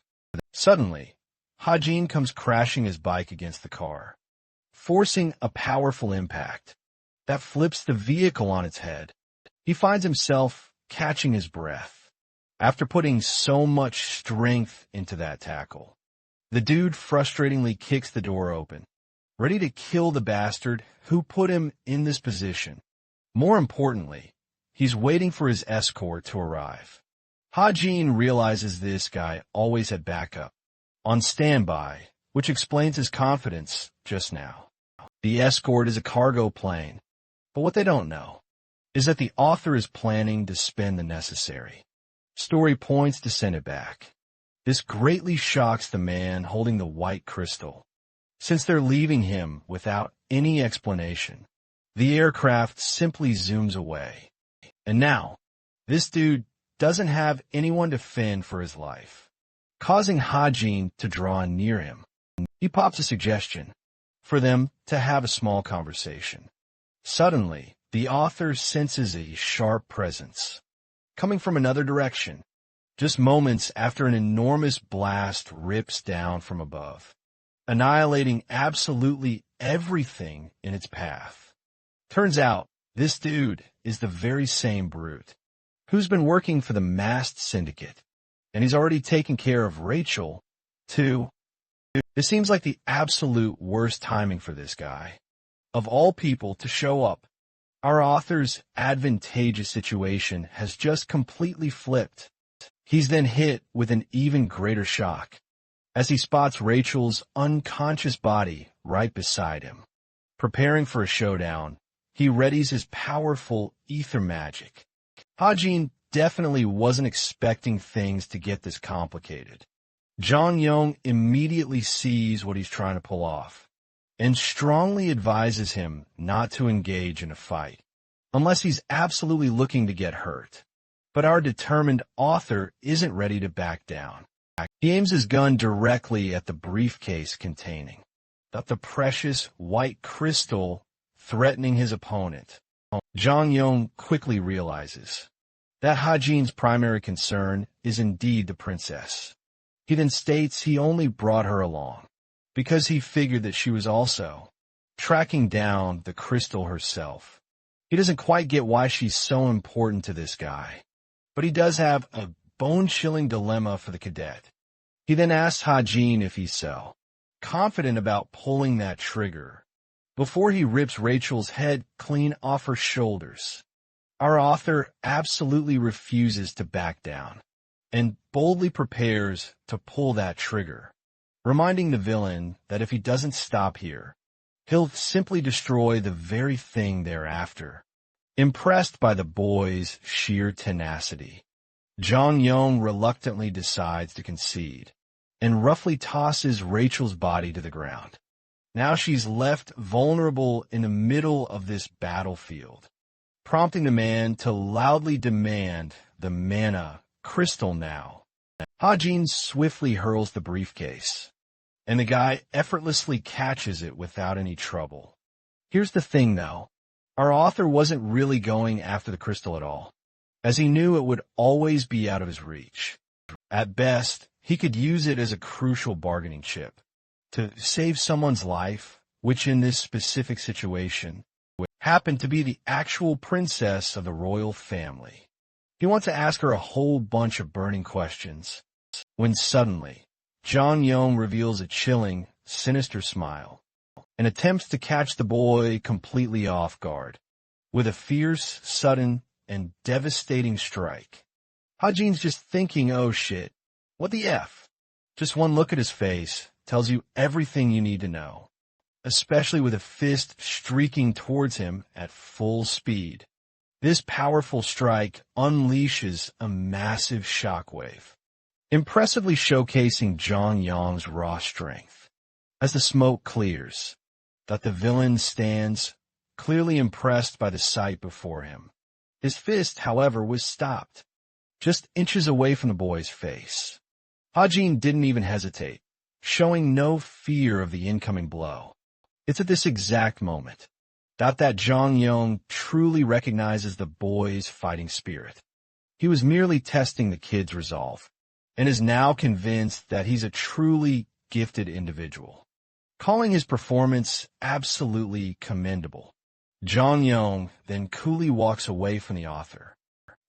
Suddenly, Hajin comes crashing his bike against the car, forcing a powerful impact that flips the vehicle on its head. He finds himself catching his breath after putting so much strength into that tackle. The dude frustratingly kicks the door open, ready to kill the bastard who put him in this position. More importantly, he's waiting for his escort to arrive. Hajin realizes this guy always had backup on standby, which explains his confidence just now. The escort is a cargo plane, but what they don't know is that the author is planning to spend the necessary story points to send it back. This greatly shocks the man holding the white crystal, since they're leaving him without any explanation. The aircraft simply zooms away. And now, this dude doesn't have anyone to fend for his life, causing Hajin to draw near him. He pops a suggestion for them to have a small conversation. Suddenly, the author senses a sharp presence coming from another direction, just moments after an enormous blast rips down from above, annihilating absolutely everything in its path. Turns out, this dude is the very same brute who's been working for the masked syndicate, and he's already taken care of Rachel, too. This seems like the absolute worst timing for this guy, of all people, to show up. Our author's advantageous situation has just completely flipped. He's then hit with an even greater shock as he spots Rachel's unconscious body right beside him. Preparing for a showdown, he readies his powerful ether magic. Hajin definitely wasn't expecting things to get this complicated. Jong Yong immediately sees what he's trying to pull off and strongly advises him not to engage in a fight, unless he's absolutely looking to get hurt. But our determined author isn't ready to back down. He aims his gun directly at the briefcase containing the precious white crystal, threatening his opponent. Jong Yong quickly realizes that Hajin's primary concern is indeed the princess. He then states he only brought her along because he figured that she was also tracking down the crystal herself. He doesn't quite get why she's so important to this guy, but he does have a bone-chilling dilemma for the cadet. He then asks Hajin if he's so confident about pulling that trigger before he rips Rachel's head clean off her shoulders. Our author absolutely refuses to back down and boldly prepares to pull that trigger, reminding the villain that if he doesn't stop here, he'll simply destroy the very thing they're after. Impressed by the boy's sheer tenacity, Jong Yong reluctantly decides to concede and roughly tosses Rachel's body to the ground. Now she's left vulnerable in the middle of this battlefield, prompting the man to loudly demand the mana crystal now. Hajin swiftly hurls the briefcase, and the guy effortlessly catches it without any trouble. Here's the thing, though. Our author wasn't really going after the crystal at all, as he knew it would always be out of his reach. At best, he could use it as a crucial bargaining chip to save someone's life, which in this specific situation happened to be the actual princess of the royal family. He wants to ask her a whole bunch of burning questions, when suddenly, Jong Yong reveals a chilling, sinister smile and attempts to catch the boy completely off guard with a fierce, sudden, and devastating strike. Hajin's just thinking, oh shit, what the F? Just one look at his face tells you everything you need to know, especially with a fist streaking towards him at full speed. This powerful strike unleashes a massive shockwave, impressively showcasing Jong Yong's raw strength. As the smoke clears, that the villain stands, clearly impressed by the sight before him. His fist, however, was stopped, just inches away from the boy's face. Hajin didn't even hesitate, showing no fear of the incoming blow. It's at this exact moment That Zhang Yong truly recognizes the boy's fighting spirit. He was merely testing the kid's resolve, and is now convinced that he's a truly gifted individual, calling his performance absolutely commendable. Zhang Yong then coolly walks away from the author,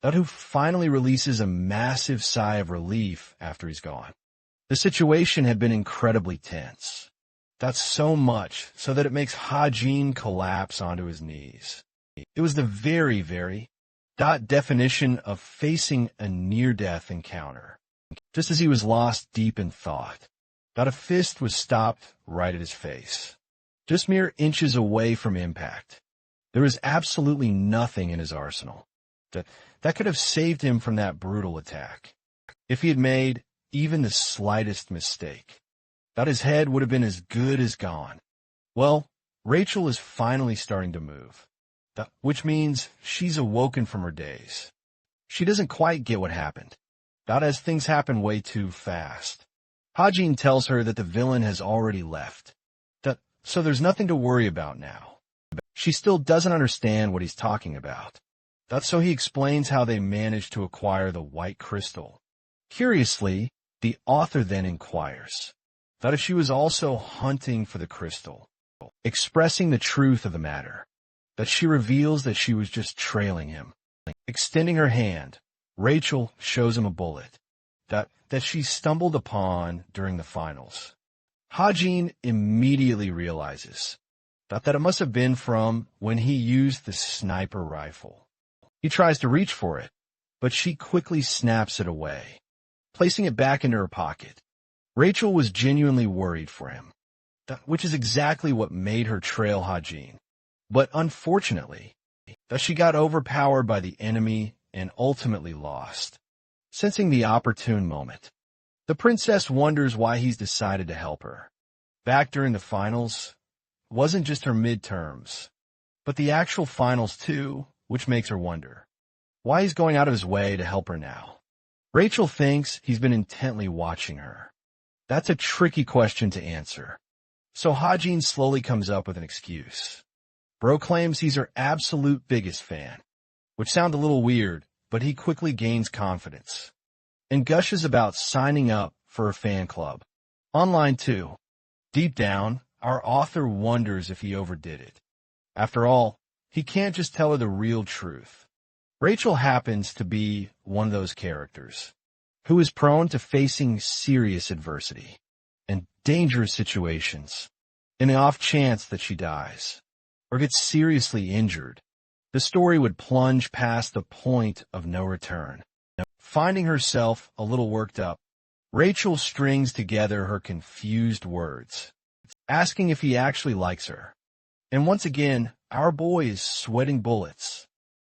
who finally releases a massive sigh of relief after he's gone. The situation had been incredibly tense. That's so much so that it makes Hajin collapse onto his knees. It was the very definition of facing a near-death encounter. Just as he was lost deep in thought, a fist was stopped right at his face, just mere inches away from impact. There was absolutely nothing in his arsenal that could have saved him from that brutal attack. If he had made even the slightest mistake, his head would have been as good as gone. Well, Rachel is finally starting to move, which means she's awoken from her daze. She doesn't quite get what happened, as things happen way too fast. Hajin tells her that the villain has already left, so there's nothing to worry about now. She still doesn't understand what he's talking about. So he explains how they managed to acquire the white crystal. Curiously, the author then inquires if she was also hunting for the crystal, expressing the truth of the matter. She reveals that she was just trailing him. Extending her hand, Rachel shows him a bullet that she stumbled upon during the finals. Hajin immediately realizes that it must have been from when he used the sniper rifle. He tries to reach for it, but she quickly snaps it away, placing it back into her pocket. Rachel was genuinely worried for him, which is exactly what made her trail Hajin. But unfortunately, she got overpowered by the enemy and ultimately lost. Sensing the opportune moment, the princess wonders why he's decided to help her. Back during the finals, wasn't just her midterms, but the actual finals too, which makes her wonder why he's going out of his way to help her now. Rachel thinks he's been intently watching her. That's a tricky question to answer. So Hajin slowly comes up with an excuse. Bro claims he's her absolute biggest fan, which sounds a little weird, but he quickly gains confidence and gushes about signing up for a fan club. Online too. Deep down, our author wonders if he overdid it. After all, he can't just tell her the real truth. Rachel happens to be one of those characters who is prone to facing serious adversity and dangerous situations in the off chance that she dies or gets seriously injured. The story would plunge past the point of no return. Finding herself a little worked up, Rachel strings together her confused words, asking if he actually likes her. And once again, our boy is sweating bullets.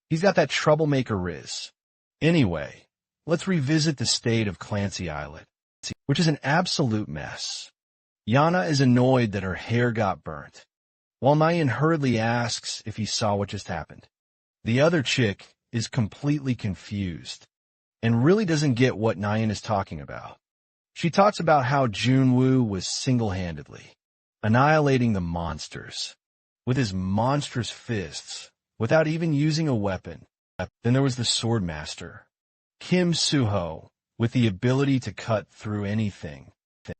He's got that troublemaker riz. Anyway, let's revisit the state of Clancy Islet, which is an absolute mess. Yana is annoyed that her hair got burnt, while Nyan hurriedly asks if he saw what just happened. The other chick is completely confused and really doesn't get what Nyan is talking about. She talks about how Junwoo was single-handedly annihilating the monsters with his monstrous fists without even using a weapon. Then there was the Swordmaster, Kim Suho, with the ability to cut through anything,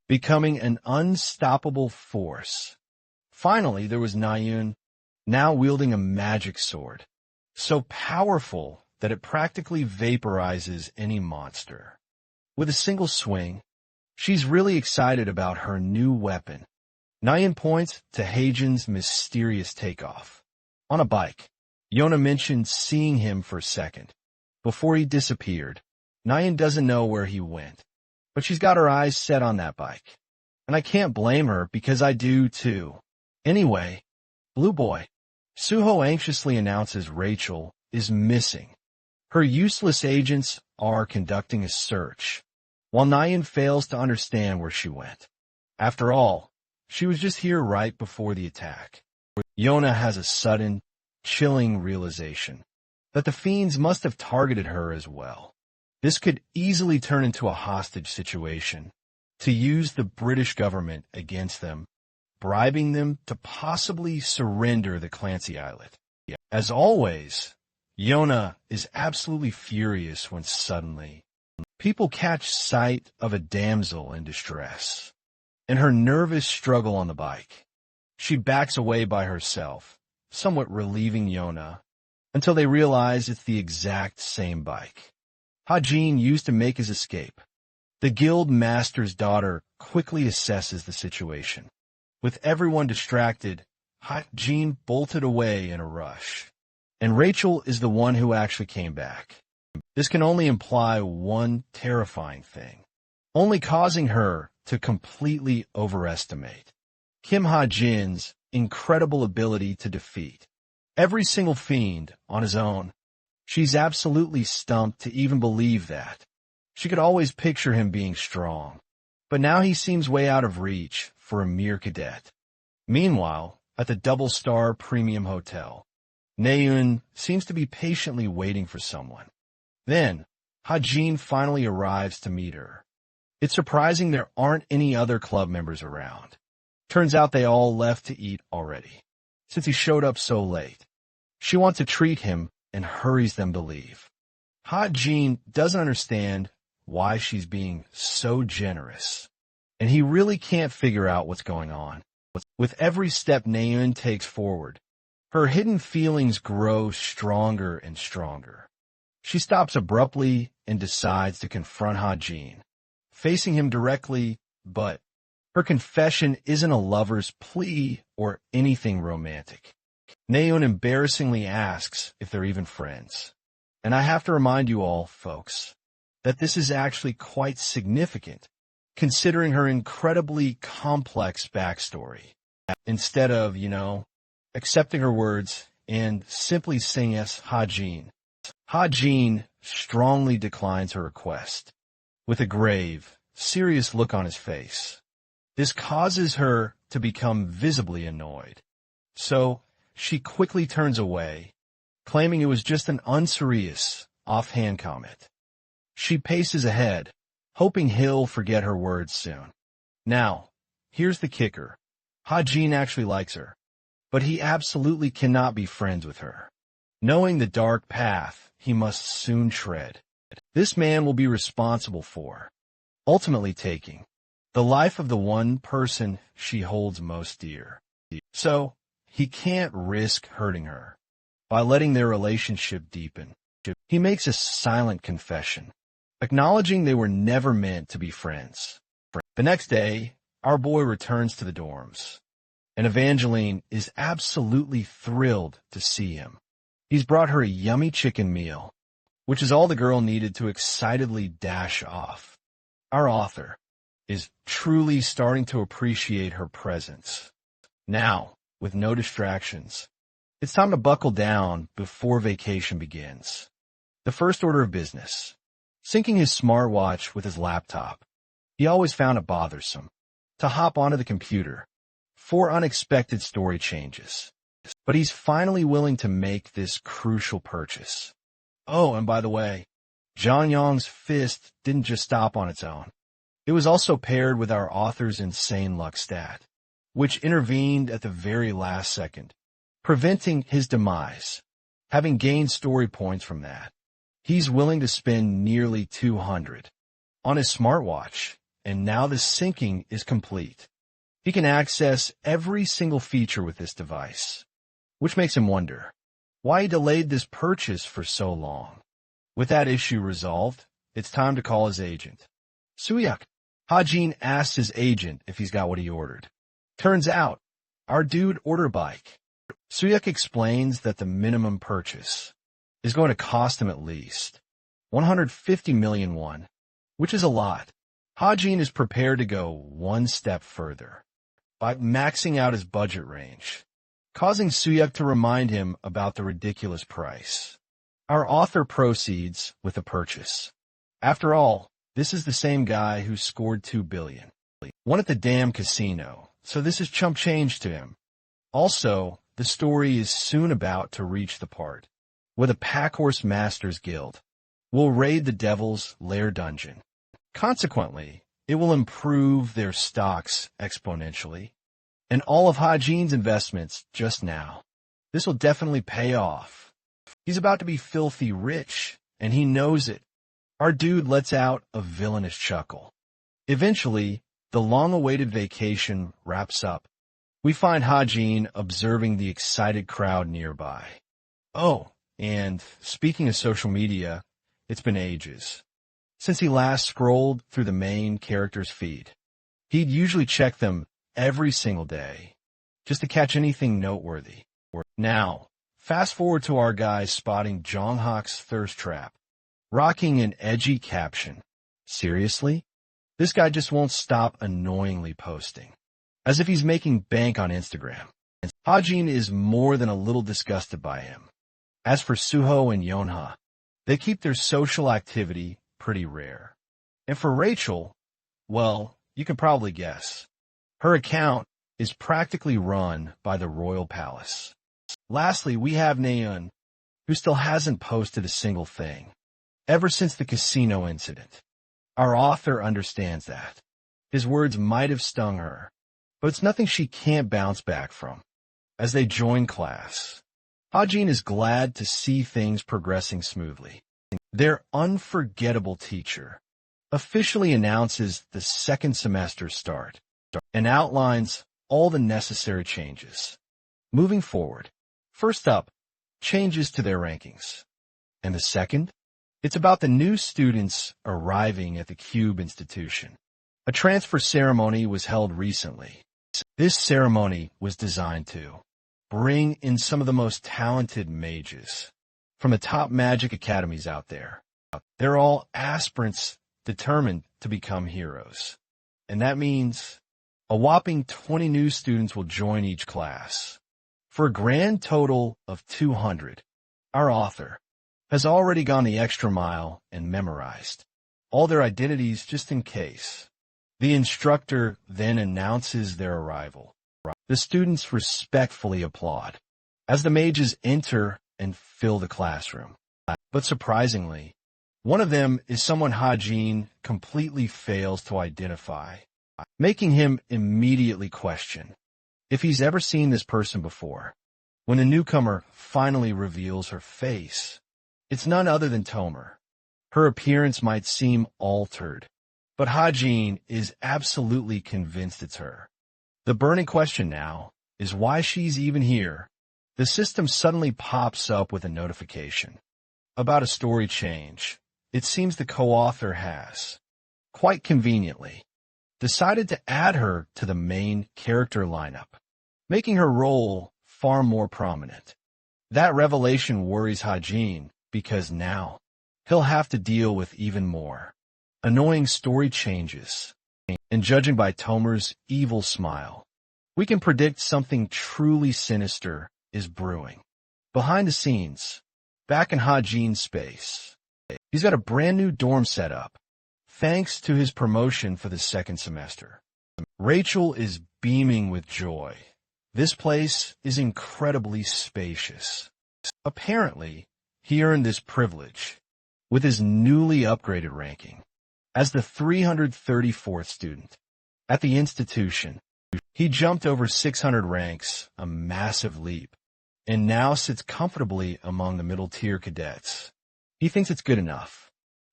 becoming an unstoppable force. Finally, there was Nayun, now wielding a magic sword, so powerful that it practically vaporizes any monster. With a single swing, she's really excited about her new weapon. Nyan points to Heijin's mysterious takeoff. On a bike, Yona mentioned seeing him for a second. Before he disappeared, Nyan doesn't know where he went, but she's got her eyes set on that bike. And I can't blame her because I do too. Anyway, Blue Boy. Suho anxiously announces Rachel is missing. Her useless agents are conducting a search, while Nyan fails to understand where she went. After all, she was just here right before the attack. Yona has a sudden, chilling realization that the fiends must have targeted her as well. This could easily turn into a hostage situation to use the British government against them bribing them to possibly surrender the Clancy Islet. As always, Yona is absolutely furious when suddenly people catch sight of a damsel in distress. In her nervous struggle on the bike, she backs away by herself, somewhat relieving Yona, until they realize it's the exact same bike Hajin used to make his escape. The guild master's daughter quickly assesses the situation. With everyone distracted, Hajin bolted away in a rush, and Rachel is the one who actually came back. This can only imply one terrifying thing, only causing her to completely overestimate Kim Ha-jin's incredible ability to defeat every single fiend on his own. She's absolutely stumped to even believe that. She could always picture him being strong, but now he seems way out of reach for a mere cadet. Meanwhile, at the double-star premium hotel, Naeun seems to be patiently waiting for someone. Then, Hajin finally arrives to meet her. It's surprising there aren't any other club members around. Turns out they all left to eat already, since he showed up so late. She wants to treat him and hurries them to leave. Hajin doesn't understand why she's being so generous, and he really can't figure out what's going on. With every step Naeun takes forward, her hidden feelings grow stronger and stronger. She stops abruptly and decides to confront Hajin, facing him directly, but her confession isn't a lover's plea or anything romantic. Naeun embarrassingly asks if they're even friends. And I have to remind you all, folks, that this is actually quite significant, considering her incredibly complex backstory. Instead of, accepting her words and simply saying yes, Hajin, Hajin strongly declines her request, with a grave, serious look on his face. This causes her to become visibly annoyed. So, she quickly turns away, claiming it was just an unserious, offhand comment. She paces ahead, hoping he'll forget her words soon. Now, here's the kicker. Hajin actually likes her, but he absolutely cannot be friends with her. Knowing the dark path he must soon tread, this man will be responsible for, ultimately taking, the life of the one person she holds most dear. So, he can't risk hurting her by letting their relationship deepen. He makes a silent confession, acknowledging they were never meant to be friends. The next day, our boy returns to the dorms, and Evangeline is absolutely thrilled to see him. He's brought her a yummy chicken meal, which is all the girl needed to excitedly dash off. Our author is truly starting to appreciate her presence. Now, with no distractions, it's time to buckle down before vacation begins. The first order of business: syncing his smartwatch with his laptop. He always found it bothersome to hop onto the computer for unexpected story changes. But he's finally willing to make this crucial purchase. Oh, and by the way, John Yong's fist didn't just stop on its own. It was also paired with our author's insane luck stat, which intervened at the very last second, preventing his demise. Having gained story points from that, he's willing to spend nearly 200 on his smartwatch, and now the syncing is complete. He can access every single feature with this device, which makes him wonder why he delayed this purchase for so long. With that issue resolved, it's time to call his agent. Suyak. Hajin asks his agent if he's got what he ordered. Turns out, our dude ordered a bike. Suyak explains that the minimum purchase is going to cost him at least 150 million won, which is a lot. Hajin is prepared to go one step further by maxing out his budget range, causing Suyak to remind him about the ridiculous price. Our author proceeds with the purchase. After all, this is the same guy who scored 2 billion. Won at the damn casino, so this is chump change to him. Also, the story is soon about to reach the part where the Packhorse Masters Guild will raid the Devil's Lair dungeon. Consequently, it will improve their stocks exponentially. and all of Hajin's investments just now. This will definitely pay off. He's about to be filthy rich, and he knows it. Our dude lets out a villainous chuckle. Eventually, the long-awaited vacation wraps up. We find Hajin observing the excited crowd nearby. Oh, and speaking of social media, it's been ages since he last scrolled through the main character's feed. He'd usually check them every single day, just to catch anything noteworthy. Now, fast forward to our guy spotting Jonghak's thirst trap, rocking an edgy caption. Seriously? This guy just won't stop annoyingly posting, as if he's making bank on Instagram. Hajin is more than a little disgusted by him. As for Suho and Yonha, they keep their social activity pretty rare. And for Rachel, well, you can probably guess. Her account is practically run by the royal palace. Lastly, we have Naeun, who still hasn't posted a single thing, ever since the casino incident. Our author understands that. His words might have stung her, but it's nothing she can't bounce back from. As they join class, Hajin is glad to see things progressing smoothly. Their unforgettable teacher officially announces the second semester's start and outlines all the necessary changes. Moving forward, first up, changes to their rankings. And the second? It's about the new students arriving at the Cube institution. A transfer ceremony was held recently. This ceremony was designed to bring in some of the most talented mages from the top magic academies out there. They're all aspirants determined to become heroes. And that means a whopping 20 new students will join each class, for a grand total of 200. Our author has already gone the extra mile and memorized all their identities just in case. The instructor then announces their arrival. The students respectfully applaud as the mages enter and fill the classroom. But surprisingly, one of them is someone Hajin completely fails to identify, making him immediately question if he's ever seen this person before. When the newcomer finally reveals her face, it's none other than Tomer. Her appearance might seem altered, but Hajin is absolutely convinced it's her. The burning question now is why she's even here. The system suddenly pops up with a notification about a story change. It seems the co-author has, quite conveniently, decided to add her to the main character lineup, making her role far more prominent. That revelation worries Hajin because now he'll have to deal with even more annoying story changes. And judging by Tomer's evil smile, we can predict something truly sinister is brewing. Behind the scenes, back in Hajin's space, he's got a brand new dorm set up, thanks to his promotion for the second semester. Rachel is beaming with joy. This place is incredibly spacious. Apparently, he earned this privilege with his newly upgraded ranking as the 334th student. At the institution, he jumped over 600 ranks, a massive leap, and now sits comfortably among the middle-tier cadets. He thinks it's good enough,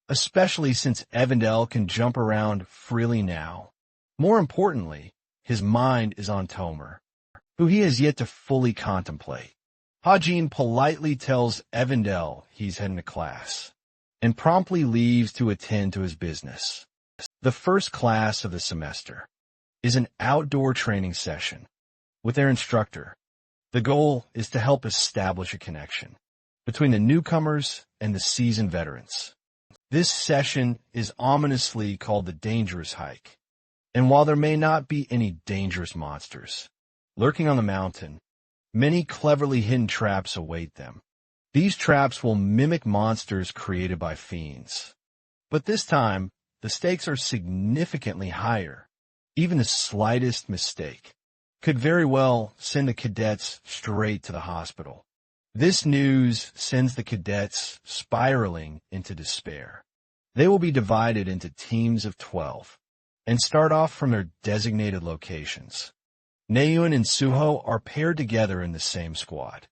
especially since Evandel can jump around freely now. More importantly, his mind is on Tomer, who he has yet to fully contemplate. Hajin politely tells Evandel he's heading to class, and promptly leaves to attend to his business. The first class of the semester is an outdoor training session with their instructor. The goal is to help establish a connection between the newcomers and the seasoned veterans. This session is ominously called the Dangerous Hike, and while there may not be any dangerous monsters lurking on the mountain, many cleverly hidden traps await them. These traps will mimic monsters created by fiends. But this time, the stakes are significantly higher. Even the slightest mistake could very well send the cadets straight to the hospital. This news sends the cadets spiraling into despair. They will be divided into teams of 12 and start off from their designated locations. Naeun and Suho are paired together in the same squad,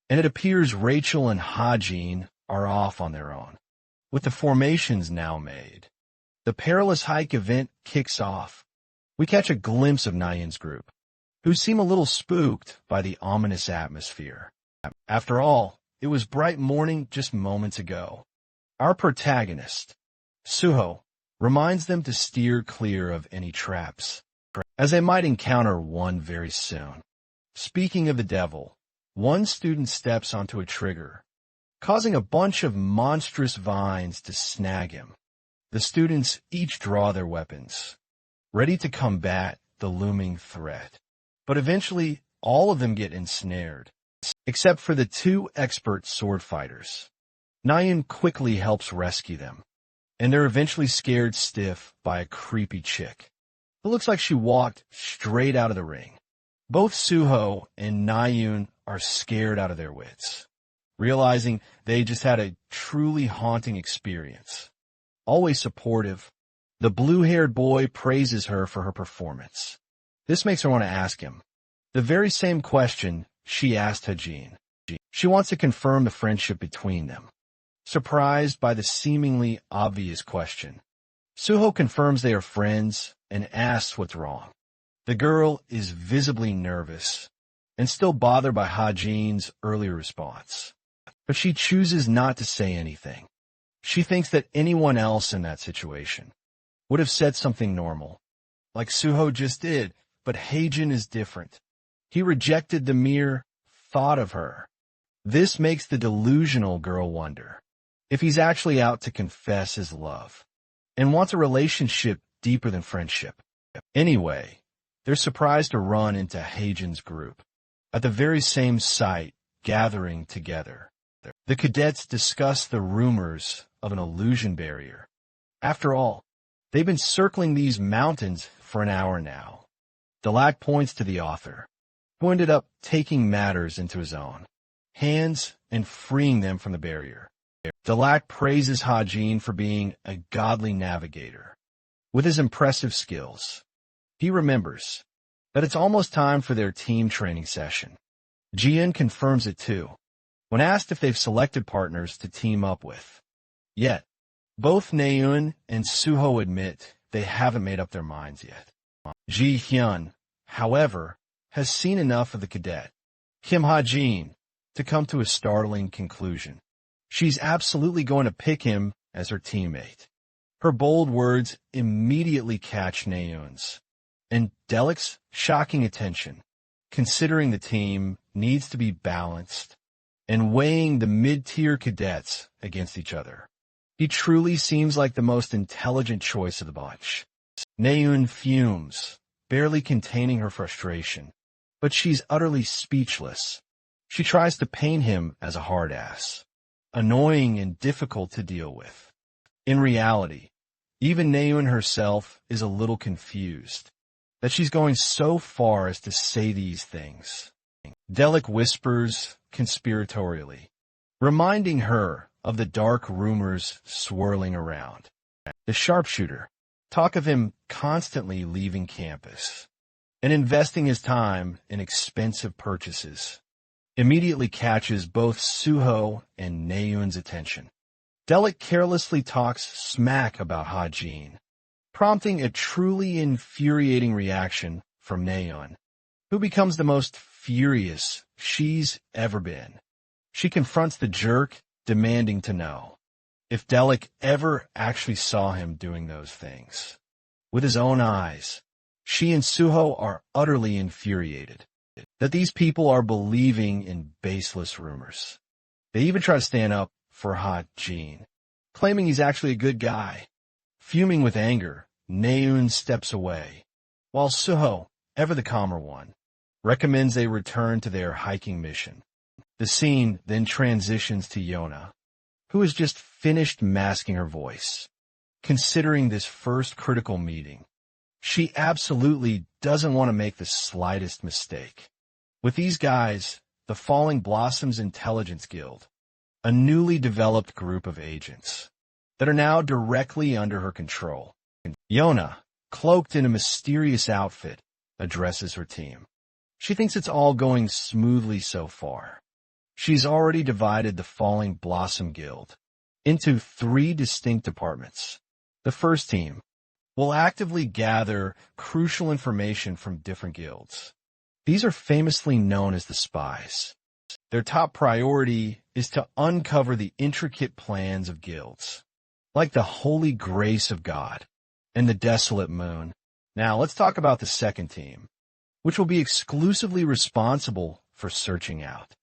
and it appears Rachel and Hajin are off on their own. With the formations now made, the perilous hike event kicks off. We catch a glimpse of Naeun's group, who seem a little spooked by the ominous atmosphere. After all, it was bright morning just moments ago. Our protagonist, Suho, reminds them to steer clear of any traps, as they might encounter one very soon. Speaking of the devil, one student steps onto a trigger, causing a bunch of monstrous vines to snag him. The students each draw their weapons, ready to combat the looming threat. But eventually, all of them get ensnared, except for the two expert sword fighters. Naeun quickly helps rescue them, and they're eventually scared stiff by a creepy chick. It looks like she walked straight out of the ring. Both Suho and Naeun are scared out of their wits, realizing they just had a truly haunting experience. Always supportive, the blue-haired boy praises her for her performance. This makes her want to ask him the very same question she asked Hajin. She wants to confirm the friendship between them. Surprised by the seemingly obvious question, Suho confirms they are friends and asks what's wrong. The girl is visibly nervous and still bothered by Hajin's earlier response, but she chooses not to say anything. She thinks that anyone else in that situation would have said something normal, like Suho just did, but Hajin is different. He rejected the mere thought of her. This makes the delusional girl wonder if he's actually out to confess his love and wants a relationship deeper than friendship. Anyway, they're surprised to run into Hajin's group at the very same site, gathering together. The cadets discuss the rumors of an illusion barrier. After all, they've been circling these mountains for an hour now. Dalak points to the author, who ended up taking matters into his own hands and freeing them from the barrier. Dalak praises Hajin for being a godly navigator. With his impressive skills, he remembers that it's almost time for their team training session. Jian confirms it too, when asked if they've selected partners to team up with. Yet, both Naeun and Suho admit they haven't made up their minds yet. Ji Hyun, however, has seen enough of the cadet, Kim Hajin, to come to a startling conclusion. She's absolutely going to pick him as her teammate. Her bold words immediately catch Naeun's and Delik's shocking attention, considering the team needs to be balanced and weighing the mid-tier cadets against each other. He truly seems like the most intelligent choice of the bunch. Naeun fumes, barely containing her frustration, but she's utterly speechless. She tries to paint him as a hard-ass, annoying and difficult to deal with. In reality, even Naeun herself is a little confused that she's going so far as to say these things. Delik whispers conspiratorially, reminding her of the dark rumors swirling around. The sharpshooter talk of him constantly leaving campus and investing his time in expensive purchases immediately catches both Suho and Naeun's attention. Delik carelessly talks smack about Hajin, prompting a truly infuriating reaction from Naeun, who becomes the most furious she's ever been. She confronts the jerk, demanding to know if Delik ever actually saw him doing those things. With his own eyes, she and Suho are utterly infuriated that these people are believing in baseless rumors. They even try to stand up for Hajin, claiming he's actually a good guy. Fuming with anger, Naeun steps away, while Suho, ever the calmer one, recommends they return to their hiking mission. The scene then transitions to Yona, who has just finished masking her voice. Considering this first critical meeting, she absolutely doesn't want to make the slightest mistake. With these guys, the Falling Blossoms Intelligence Guild, a newly developed group of agents that are now directly under her control. Yona, cloaked in a mysterious outfit, addresses her team. She thinks it's all going smoothly so far. She's already divided the Falling Blossom Guild into 3 distinct departments. The first team will actively gather crucial information from different guilds. These are famously known as the spies. Their top priority is to uncover the intricate plans of guilds, like the Holy Grace of God and the Desolate Moon. Now let's talk about the second team, which will be exclusively responsible for searching out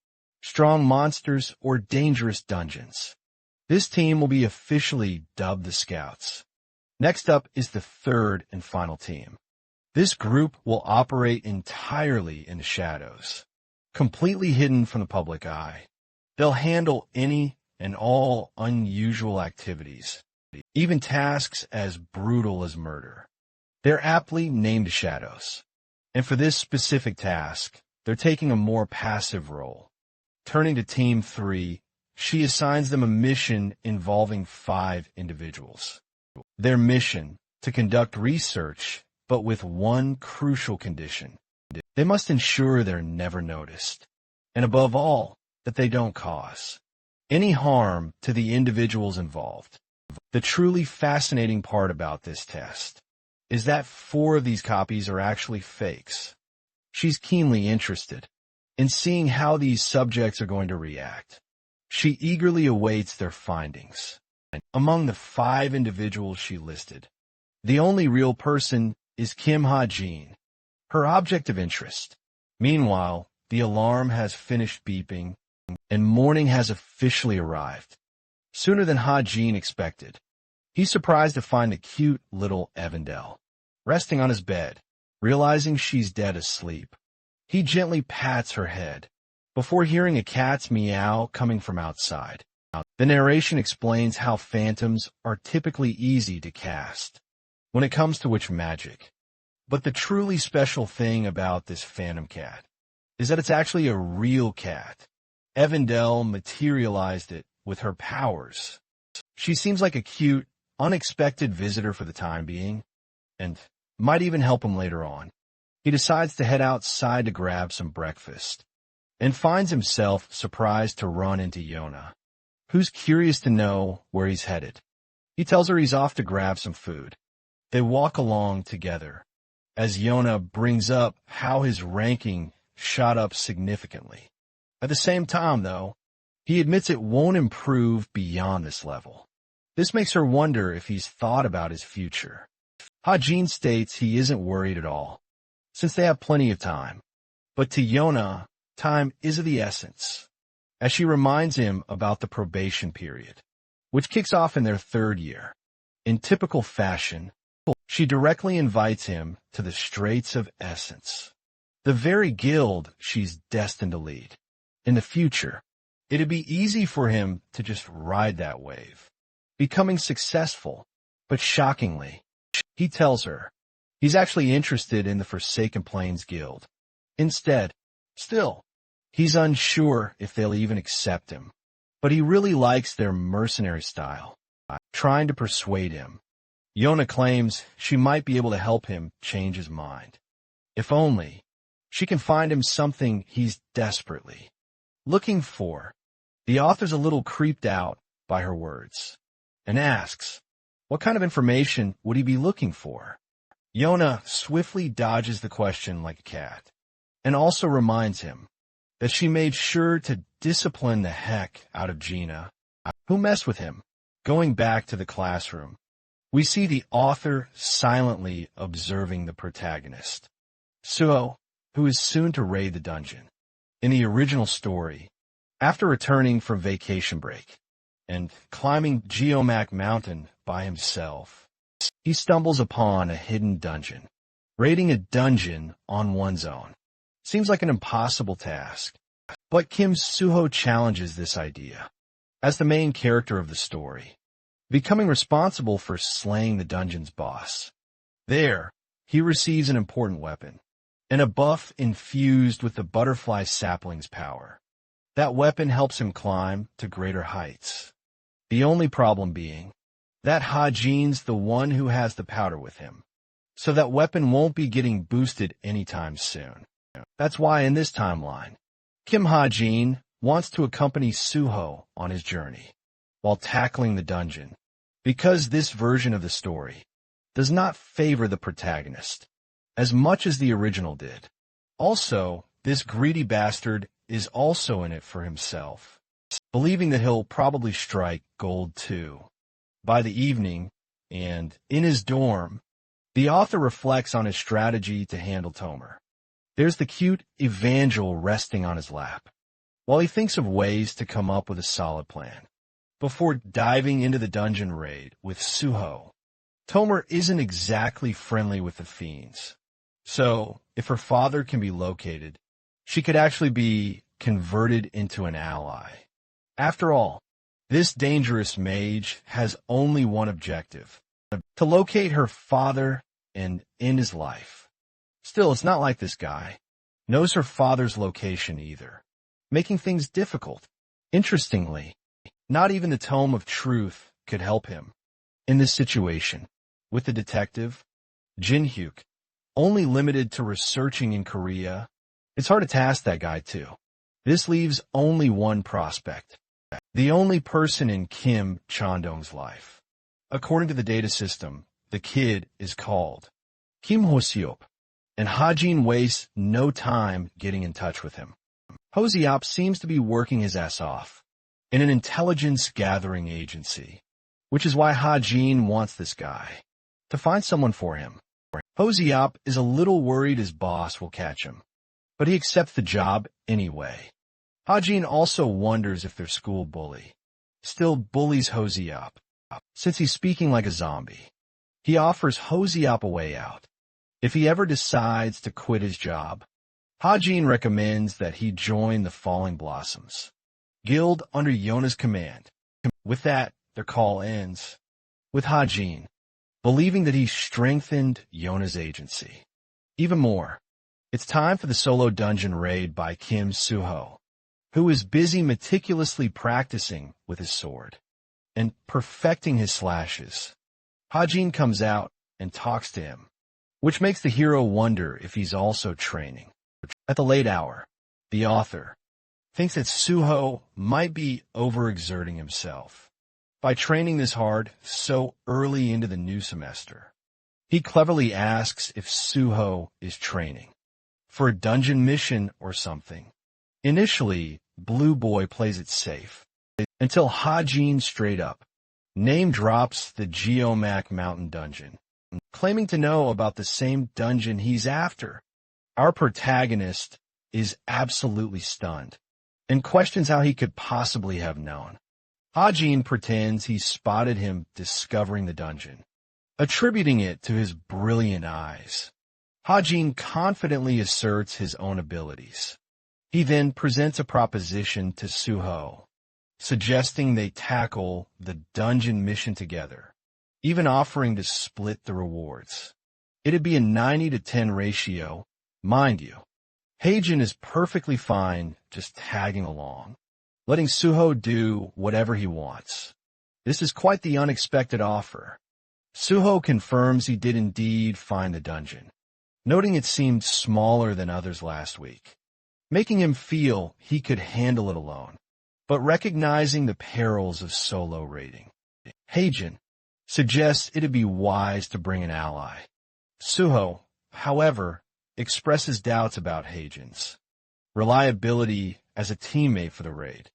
strong monsters or dangerous dungeons. This team will be officially dubbed the Scouts. Next up is the third and final team. This group will operate entirely in the shadows, completely hidden from the public eye. They'll handle any and all unusual activities, even tasks as brutal as murder. They're aptly named the Shadows, and for this specific task, they're taking a more passive role. Turning to Team 3, she assigns them a mission involving 5 individuals. Their mission, to conduct research, but with one crucial condition. They must ensure they're never noticed, and above all, that they don't cause any harm to the individuals involved. The truly fascinating part about this test is that 4 of these copies are actually fakes. She's keenly interested in seeing how these subjects are going to react. She eagerly awaits their findings. Among the 5 individuals she listed, the only real person is Kim Ha-jin, her object of interest. Meanwhile, the alarm has finished beeping, and morning has officially arrived. Sooner than Ha-jin expected. He's surprised to find the cute little Evandel resting on his bed. Realizing she's dead asleep, he gently pats her head before hearing a cat's meow coming from outside. The narration explains how phantoms are typically easy to cast when it comes to witch magic. But the truly special thing about this phantom cat is that it's actually a real cat. Evandel materialized it with her powers. She seems like a cute, unexpected visitor for the time being, and might even help him later on. He decides to head outside to grab some breakfast, and finds himself surprised to run into Yona, who's curious to know where he's headed. He tells her he's off to grab some food. They walk along together, as Yona brings up how his ranking shot up significantly. At the same time, though, he admits it won't improve beyond this level. This makes her wonder if he's thought about his future. Ha-jin states he isn't worried at all, since they have plenty of time. But to Yona, time is of the essence, as she reminds him about the probation period, which kicks off in their 3rd year. In typical fashion, she directly invites him to the Straits of Essence, the very guild she's destined to lead. In the future, it'd be easy for him to just ride that wave, becoming successful, but shockingly, he tells her he's actually interested in the Forsaken Plains Guild. Instead, still, he's unsure if they'll even accept him, but he really likes their mercenary style. Trying to persuade him, Yona claims she might be able to help him change his mind. If only she can find him something he's desperately looking for. The author's a little creeped out by her words and asks, what kind of information would he be looking for? Yona swiftly dodges the question like a cat, and also reminds him that she made sure to discipline the heck out of Gina, who messed with him. Going back to the classroom, we see the author silently observing the protagonist, Suho, who is soon to raid the dungeon. In the original story, after returning from vacation break and climbing Geomac Mountain by himself, he stumbles upon a hidden dungeon. Raiding a dungeon on one's own seems like an impossible task, but Kim Suho challenges this idea as the main character of the story, becoming responsible for slaying the dungeon's boss. There, he receives an important weapon, and a buff infused with the butterfly sapling's power. That weapon helps him climb to greater heights. The only problem being that Ha-jin's the one who has the powder with him, so that weapon won't be getting boosted anytime soon. That's why in this timeline, Kim Ha-jin wants to accompany Suho on his journey while tackling the dungeon, because this version of the story does not favor the protagonist as much as the original did. Also, this greedy bastard is also in it for himself, believing that he'll probably strike gold too. By the evening, and in his dorm, the author reflects on his strategy to handle Tomer. There's the cute Evangel resting on his lap, while he thinks of ways to come up with a solid plan. Before diving into the dungeon raid with Suho, Tomer isn't exactly friendly with the fiends. So, if her father can be located, she could actually be converted into an ally. After all, this dangerous mage has only one objective: to locate her father and end his life. Still, it's not like this guy knows her father's location either, making things difficult. Interestingly, not even the Tome of Truth could help him in this situation, with the detective, Jin-hyuk, only limited to researching in Korea. It's hard to task that guy too. This leaves only one prospect, the only person in Kim Chandong's life. According to the data system, the kid is called Kim Ho-seop, and Ha-jin wastes no time getting in touch with him. Ho-seop seems to be working his ass off in an intelligence-gathering agency, which is why Ha-jin wants this guy to find someone for him. Ho-seop is a little worried his boss will catch him, but he accepts the job anyway. Ha-jin also wonders if their school bully still bullies Ho-seop, since he's speaking like a zombie. He offers Ho-seop a way out. If he ever decides to quit his job, Ha-jin recommends that he join the Falling Blossoms guild under Yona's command. With that, their call ends, with Ha-jin believing that he strengthened Yona's agency. Even more, it's time for the solo dungeon raid by Kim Suho, who is busy meticulously practicing with his sword and perfecting his slashes. Ha-jin comes out and talks to him, which makes the hero wonder if he's also training. At the late hour, the author thinks that Suho might be overexerting himself by training this hard so early into the new semester. He cleverly asks if Suho is training for a dungeon mission or something. Initially, Blue Boy plays it safe, until Ha-jin straight up name drops the Geomac Mountain dungeon, claiming to know about the same dungeon he's after. Our protagonist is absolutely stunned and questions how he could possibly have known. Ha-jin pretends he spotted him discovering the dungeon, attributing it to his brilliant eyes. Ha-jin confidently asserts his own abilities. He then presents a proposition to Suho, suggesting they tackle the dungeon mission together, even offering to split the rewards. It'd be a 90-to-10 ratio, mind you. Ha-jin is perfectly fine just tagging along, letting Suho do whatever he wants. This is quite the unexpected offer. Suho confirms he did indeed find the dungeon, noting it seemed smaller than others last week, making him feel he could handle it alone, but recognizing the perils of solo raiding. Ha-jin suggests it'd be wise to bring an ally. Suho, however, expresses doubts about Ha-jin's reliability as a teammate for the raid.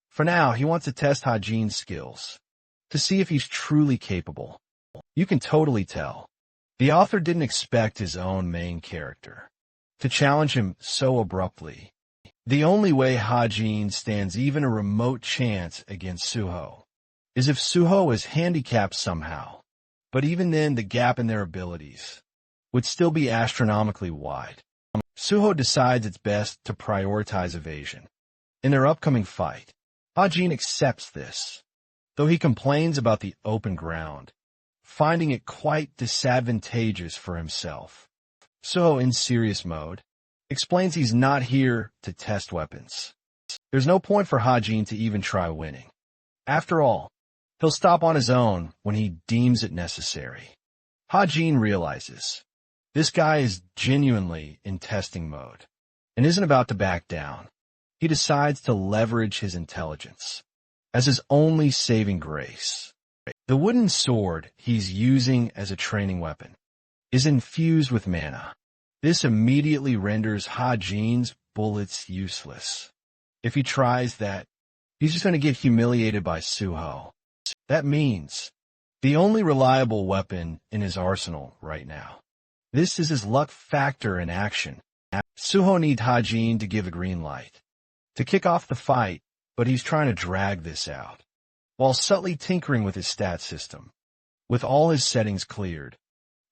For now, he wants to test Ha-jin's skills to see if he's truly capable. You can totally tell the author didn't expect his own main character to challenge him so abruptly. The only way Ha-jin stands even a remote chance against Suho is if Suho is handicapped somehow, but even then the gap in their abilities would still be astronomically wide. Suho decides it's best to prioritize evasion. In their upcoming fight, Ha-jin accepts this, though he complains about the open ground, finding it quite disadvantageous for himself. Suho, in serious mode, explains he's not here to test weapons. There's no point for Ha-jin to even try winning. After all, he'll stop on his own when he deems it necessary. Ha-jin realizes this guy is genuinely in testing mode. and isn't about to back down. He decides to leverage his intelligence as his only saving grace. The wooden sword he's using as a training weapon is infused with mana. This immediately renders Hajin's bullets useless. If he tries that, he's just going to get humiliated by Suho. That means the only reliable weapon in his arsenal right now. This is his luck factor in action. Suho needs Hajin to give a green light to kick off the fight, but he's trying to drag this out while subtly tinkering with his stat system. With all his settings cleared,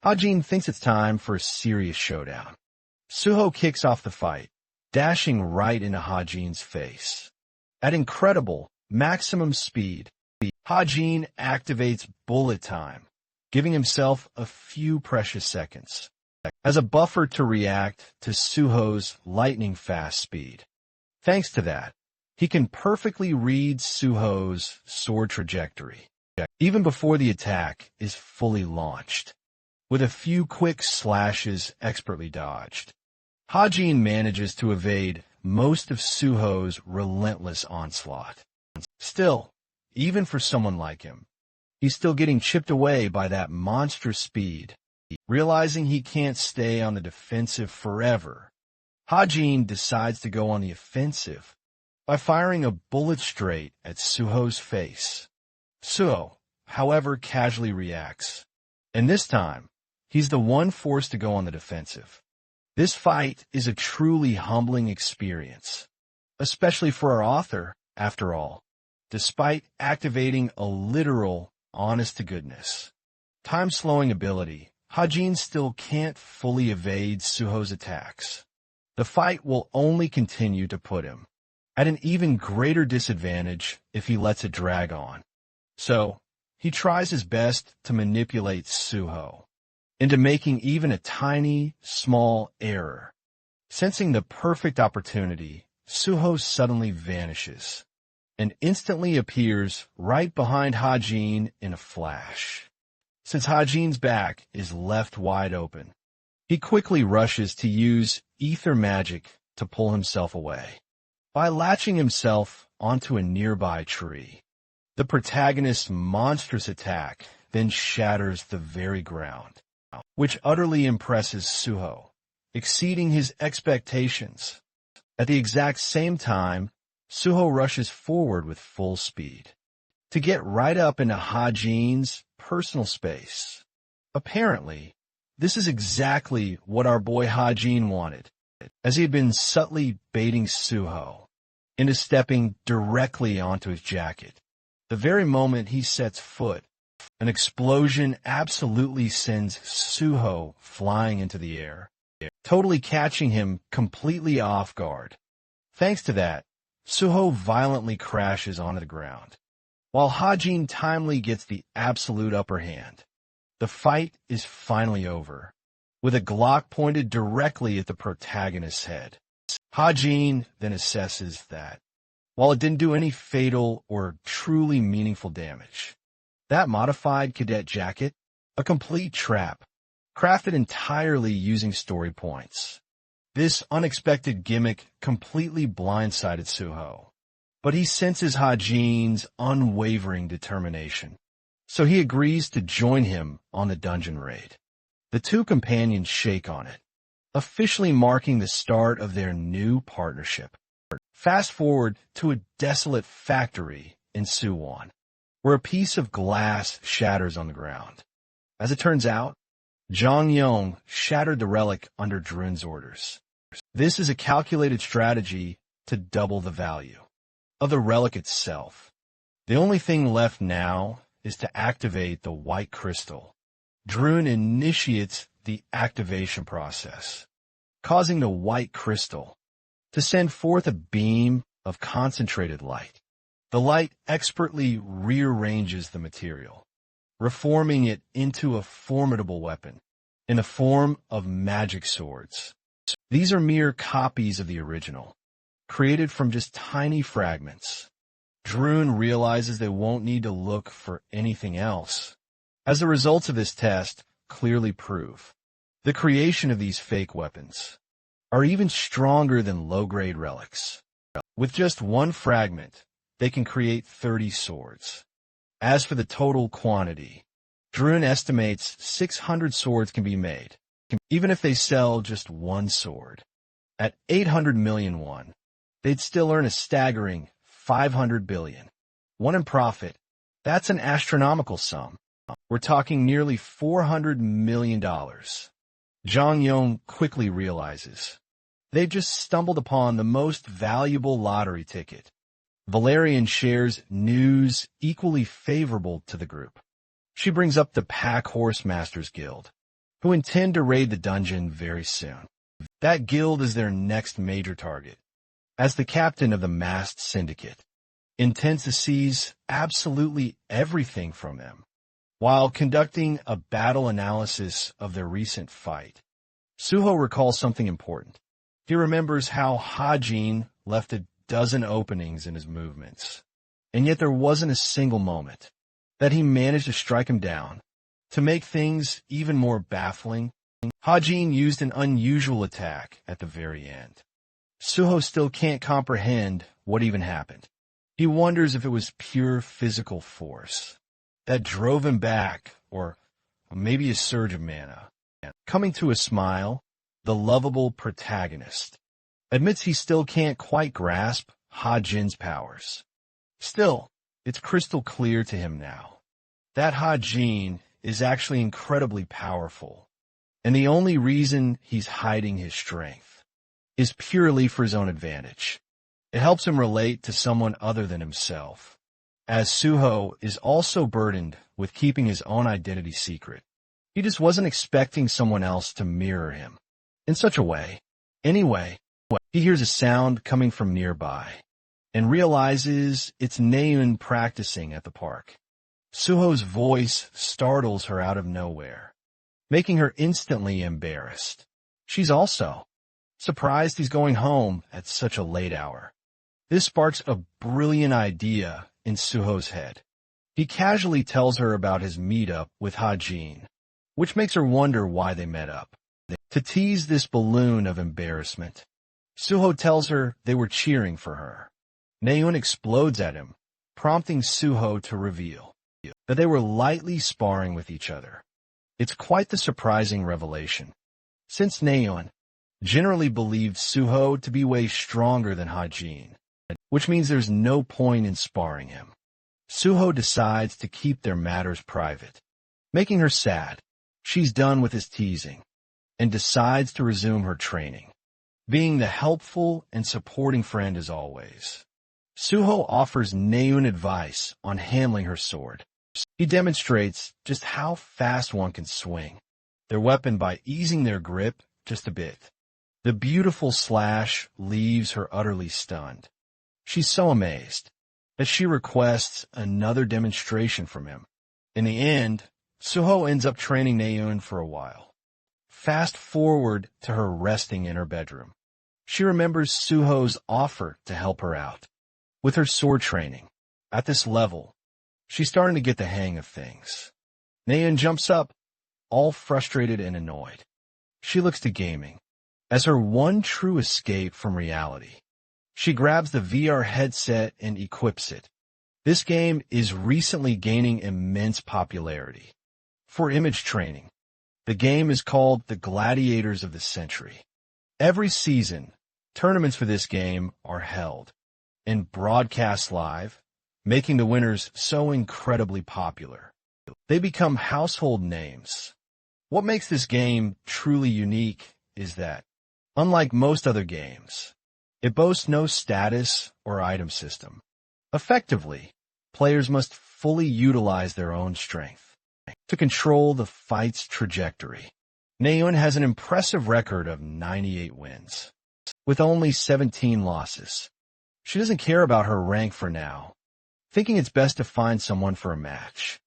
Hajin thinks it's time for a serious showdown. Suho kicks off the fight, dashing right into Hajin's face. At incredible maximum speed, Hajin activates bullet time, giving himself a few precious seconds as a buffer to react to Suho's lightning-fast speed. Thanks to that, he can perfectly read Suho's sword trajectory, even before the attack is fully launched. With a few quick slashes expertly dodged, Hajin manages to evade most of Suho's relentless onslaught. Still, even for someone like him, he's still getting chipped away by that monstrous speed. Realizing he can't stay on the defensive forever, Hajin decides to go on the offensive by firing a bullet straight at Suho's face. Suho, however, casually reacts, and this time, he's the one forced to go on the defensive. This fight is a truly humbling experience, especially for our author, after all, despite activating a literal honest-to-goodness time-slowing ability. Hajin still can't fully evade Suho's attacks. The fight will only continue to put him at an even greater disadvantage if he lets it drag on. So, he tries his best to manipulate Suho into making even a tiny, small error. Sensing the perfect opportunity, Suho suddenly vanishes and instantly appears right behind Hajin in a flash. Since Hajin's back is left wide open, he quickly rushes to use ether magic to pull himself away. By latching himself onto a nearby tree, the protagonist's monstrous attack then shatters the very ground, which utterly impresses Suho, exceeding his expectations. At the exact same time, Suho rushes forward with full speed to get right up into Hajin's personal space. Apparently, this is exactly what our boy Hajin wanted, as he had been subtly baiting Suho into stepping directly onto his jacket. The very moment he sets foot, an explosion absolutely sends Suho flying into the air, totally catching him completely off guard. Thanks to that, Suho violently crashes onto the ground, while Hajin timely gets the absolute upper hand. The fight is finally over, with a Glock pointed directly at the protagonist's head. Hajin then assesses that, while it didn't do any fatal or truly meaningful damage, that modified cadet jacket, a complete trap, crafted entirely using story points. This unexpected gimmick completely blindsided Suho, but he senses Hajin's unwavering determination, so he agrees to join him on the dungeon raid. The two companions shake on it, officially marking the start of their new partnership. Fast forward to a desolate factory in Suwon, where a piece of glass shatters on the ground. As it turns out, Jong Yong shattered the relic under Drun's orders. This is a calculated strategy to double the value of the relic itself. The only thing left now is to activate the white crystal. Drun initiates the activation process, causing the white crystal to send forth a beam of concentrated light. The light expertly rearranges the material, reforming it into a formidable weapon in the form of magic swords. These are mere copies of the original, created from just tiny fragments. Drun realizes they won't need to look for anything else, as the results of this test clearly prove. The creation of these fake weapons are even stronger than low-grade relics. With just one fragment, they can create 30 swords. As for the total quantity, Drun estimates 600 swords can be made, even if they sell just one sword. At 800 million won, they'd still earn a staggering 500 billion. One in profit, that's an astronomical sum. We're talking nearly $400 million. Jong Yong quickly realizes they've just stumbled upon the most valuable lottery ticket. Valerian shares news equally favorable to the group. She brings up the Pack Horse Masters Guild, who intend to raid the dungeon very soon. That guild is their next major target. As the captain of the masked syndicate, intends to seize absolutely everything from them. While conducting a battle analysis of their recent fight, Suho recalls something important. He remembers how Hajin left a dozen openings in his movements, and yet there wasn't a single moment that he managed to strike him down. To make things even more baffling, Hajin used an unusual attack at the very end. Suho still can't comprehend what even happened. He wonders if it was pure physical force that drove him back, or maybe a surge of mana. Coming to a smile, the lovable protagonist admits he still can't quite grasp Ha-Jin's powers. Still, it's crystal clear to him now that Ha-Jin is actually incredibly powerful, and the only reason he's hiding his strength is purely for his own advantage. It helps him relate to someone other than himself, as Suho is also burdened with keeping his own identity secret. He just wasn't expecting someone else to mirror him in such a way. Anyway, he hears a sound coming from nearby and realizes it's Naeun practicing at the park. Suho's voice startles her out of nowhere, making her instantly embarrassed. She's also surprised he's going home at such a late hour. This sparks a brilliant idea in Suho's head. He casually tells her about his meetup with Ha-Jin, which makes her wonder why they met up. To tease this balloon of embarrassment, Suho tells her they were cheering for her. Naeun explodes at him, prompting Suho to reveal that they were lightly sparring with each other. It's quite the surprising revelation, since Naeun generally believed Suho to be way stronger than Ha-Jin, which means there's no point in sparring him. Suho decides to keep their matters private, making her sad. She's done with his teasing and decides to resume her training, being the helpful and supporting friend as always. Suho offers Naeun advice on handling her sword. He demonstrates just how fast one can swing their weapon by easing their grip just a bit. The beautiful slash leaves her utterly stunned. She's so amazed that she requests another demonstration from him. In the end, Suho ends up training Naeun for a while. Fast forward to her resting in her bedroom. She remembers Suho's offer to help her out with her sword training. At this level, she's starting to get the hang of things. Naeun jumps up, all frustrated and annoyed. She looks to gaming as her one true escape from reality. She grabs the VR headset and equips it. This game is recently gaining immense popularity. For image training, the game is called the Gladiators of the Century. Every season, tournaments for this game are held and broadcast live, making the winners so incredibly popular. They become household names. What makes this game truly unique is that, unlike most other games, it boasts no status or item system. Effectively, players must fully utilize their own strength to control the fight's trajectory. Naeun has an impressive record of 98 wins, with only 17 losses. She doesn't care about her rank for now, thinking it's best to find someone for a match.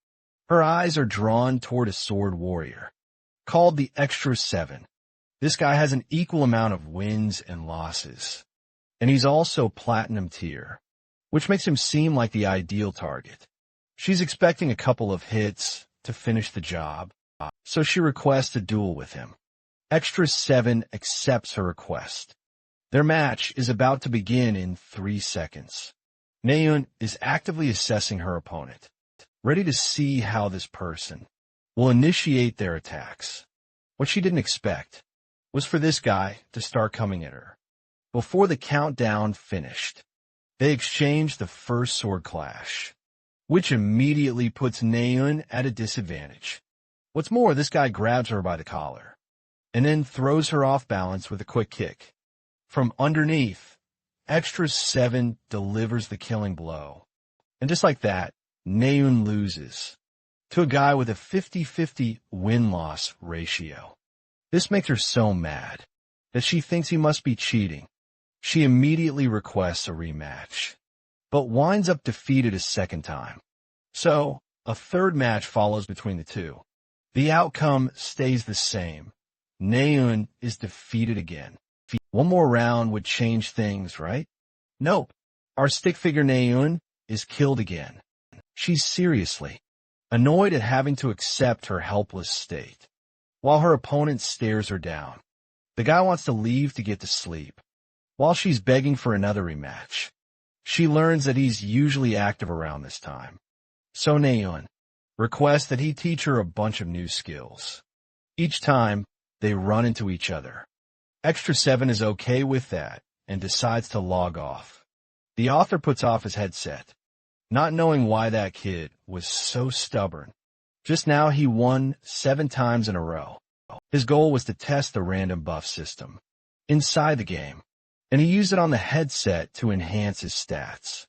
Her eyes are drawn toward a sword warrior, called the Extra 7. This guy has an equal amount of wins and losses, and he's also platinum tier, which makes him seem like the ideal target. She's expecting a couple of hits to finish the job, so she requests a duel with him. Extra 7 accepts her request. Their match is about to begin in 3 seconds. Naeun is actively assessing her opponent, ready to see how this person will initiate their attacks. What she didn't expect was for this guy to start coming at her. Before the countdown finished, they exchanged the first sword clash, which immediately puts Naeun at a disadvantage. What's more, this guy grabs her by the collar and then throws her off balance with a quick kick. From underneath, Extra 7 delivers the killing blow. And just like that, Naeun loses to a guy with a 50-50 win-loss ratio. This makes her so mad that she thinks he must be cheating. She immediately requests a rematch, but winds up defeated a second time. So, a third match follows between the two. The outcome stays the same. Naeun is defeated again. One more round would change things, right? Nope. Our stick figure Naeun is killed again. She's seriously annoyed at having to accept her helpless state, while her opponent stares her down. The guy wants to leave to get to sleep, while she's begging for another rematch. She learns that he's usually active around this time. So Naeun requests that he teach her a bunch of new skills. Each time, they run into each other. Extra 7 is okay with that and decides to log off. The author puts off his headset, not knowing why that kid was so stubborn. Just now he won 7 times in a row. His goal was to test the random buff system inside the game, and he used it on the headset to enhance his stats.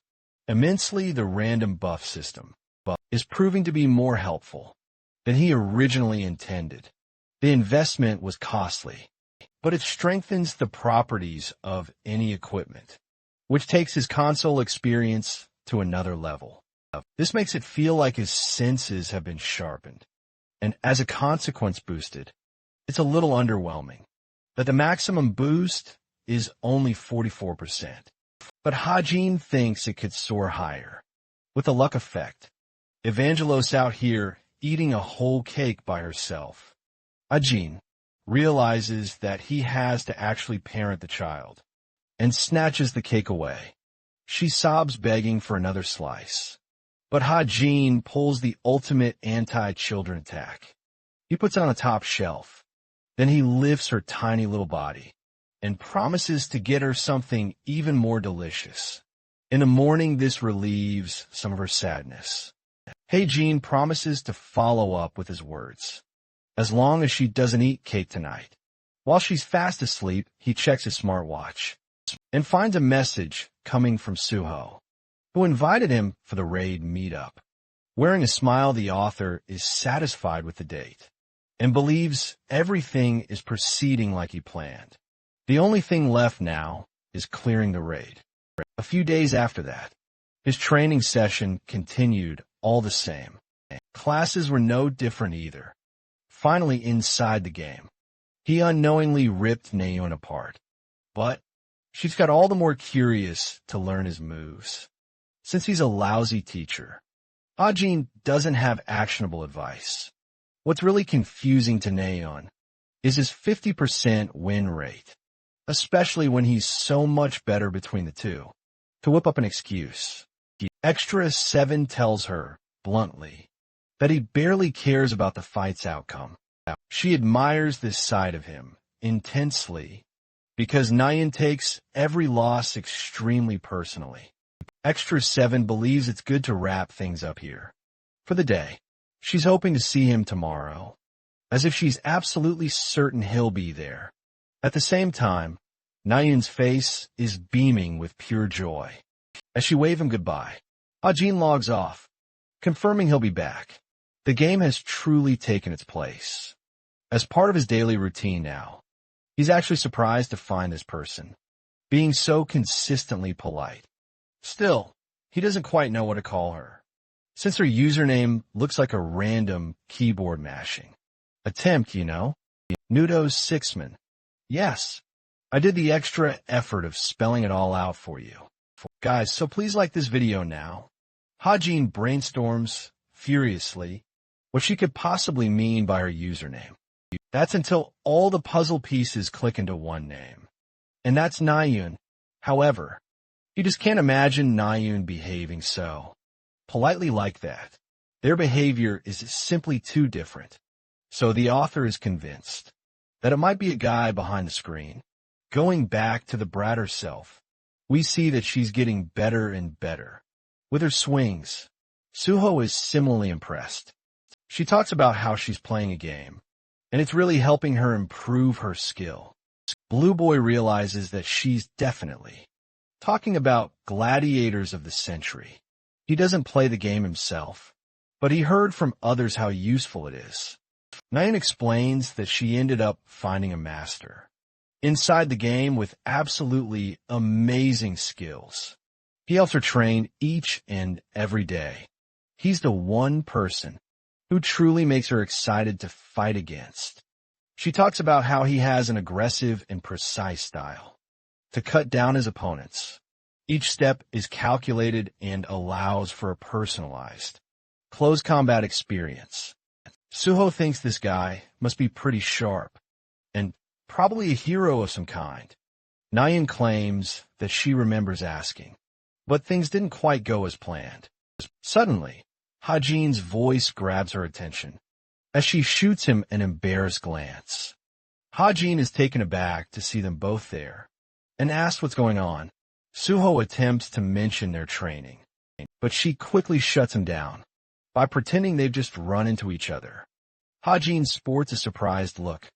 Immensely, the random buff system is proving to be more helpful than he originally intended. The investment was costly, but it strengthens the properties of any equipment, which takes his console experience to another level. This makes it feel like his senses have been sharpened, and as a consequence boosted. It's a little underwhelming that the maximum boost is only 44%. But Hajin thinks it could soar higher. With the luck effect, Evangelos out here eating a whole cake by herself. Hajin realizes that he has to actually parent the child and snatches the cake away. She sobs begging for another slice. But Hajin pulls the ultimate anti-children attack. He puts it on the top shelf. Then he lifts her tiny little body and promises to get her something even more delicious. In the morning, this relieves some of her sadness. Hajin promises to follow up with his words, as long as she doesn't eat cake tonight. While she's fast asleep, he checks his smartwatch and finds a message coming from Suho, who invited him for the raid meetup. Wearing a smile, the author is satisfied with the date and believes everything is proceeding like he planned. The only thing left now is clearing the raid. A few days after that, his training session continued all the same. Classes were no different either. Finally, inside the game, he unknowingly ripped Naeun apart. But she's got all the more curious to learn his moves. Since he's a lousy teacher, Hajin doesn't have actionable advice. What's really confusing to Naeun is his 50% win rate, especially when he's so much better between the two. To whip up an excuse, Extra 7 tells her, bluntly, that he barely cares about the fight's outcome. She admires this side of him intensely because Naeun takes every loss extremely personally. Extra 7 believes it's good to wrap things up here for the day. She's hoping to see him tomorrow, as if she's absolutely certain he'll be there. At the same time, Naeun's face is beaming with pure joy. As she waves him goodbye, Hajin logs off, confirming he'll be back. The game has truly taken its place. As part of his daily routine now, he's actually surprised to find this person being so consistently polite. Still, he doesn't quite know what to call her, since her username looks like a random keyboard mashing attempt, you know? Nudo's Sixman. Yes, I did the extra effort of spelling it all out for you. Guys, so please like this video now. Hajin brainstorms furiously what she could possibly mean by her username. That's until all the puzzle pieces click into one name. And that's Nayun. However, you just can't imagine Nayun behaving so politely like that. Their behavior is simply too different. So the author is convinced that it might be a guy behind the screen. Going back to the brat herself, we see that she's getting better and better. With her swings, Suho is similarly impressed. She talks about how she's playing a game, and it's really helping her improve her skill. Blue Boy realizes that she's definitely talking about gladiators of the century. He doesn't play the game himself, but he heard from others how useful it is. Nyan explains that she ended up finding a master inside the game with absolutely amazing skills. He helps her train each and every day. He's the one person who truly makes her excited to fight against. She talks about how he has an aggressive and precise style to cut down his opponents. Each step is calculated and allows for a personalized, close combat experience. Suho thinks this guy must be pretty sharp and probably a hero of some kind. Nyan claims that she remembers asking, but things didn't quite go as planned. Suddenly, Hajin's voice grabs her attention as she shoots him an embarrassed glance. Hajin is taken aback to see them both there and asks what's going on. Suho attempts to mention their training, but she quickly shuts him down by pretending they've just run into each other. Hajin sports a surprised look,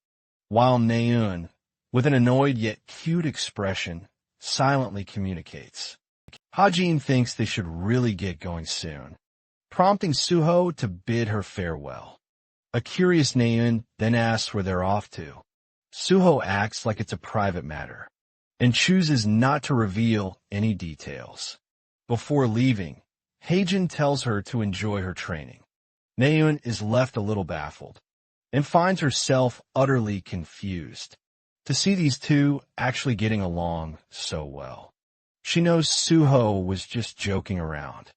while Nayun, with an annoyed yet cute expression, silently communicates. Hajin thinks they should really get going soon, prompting Suho to bid her farewell. A curious Nayun then asks where they're off to. Suho acts like it's a private matter and chooses not to reveal any details. Before leaving, Hajin tells her to enjoy her training. Nayun is left a little baffled and finds herself utterly confused to see these two actually getting along so well. She knows Suho was just joking around.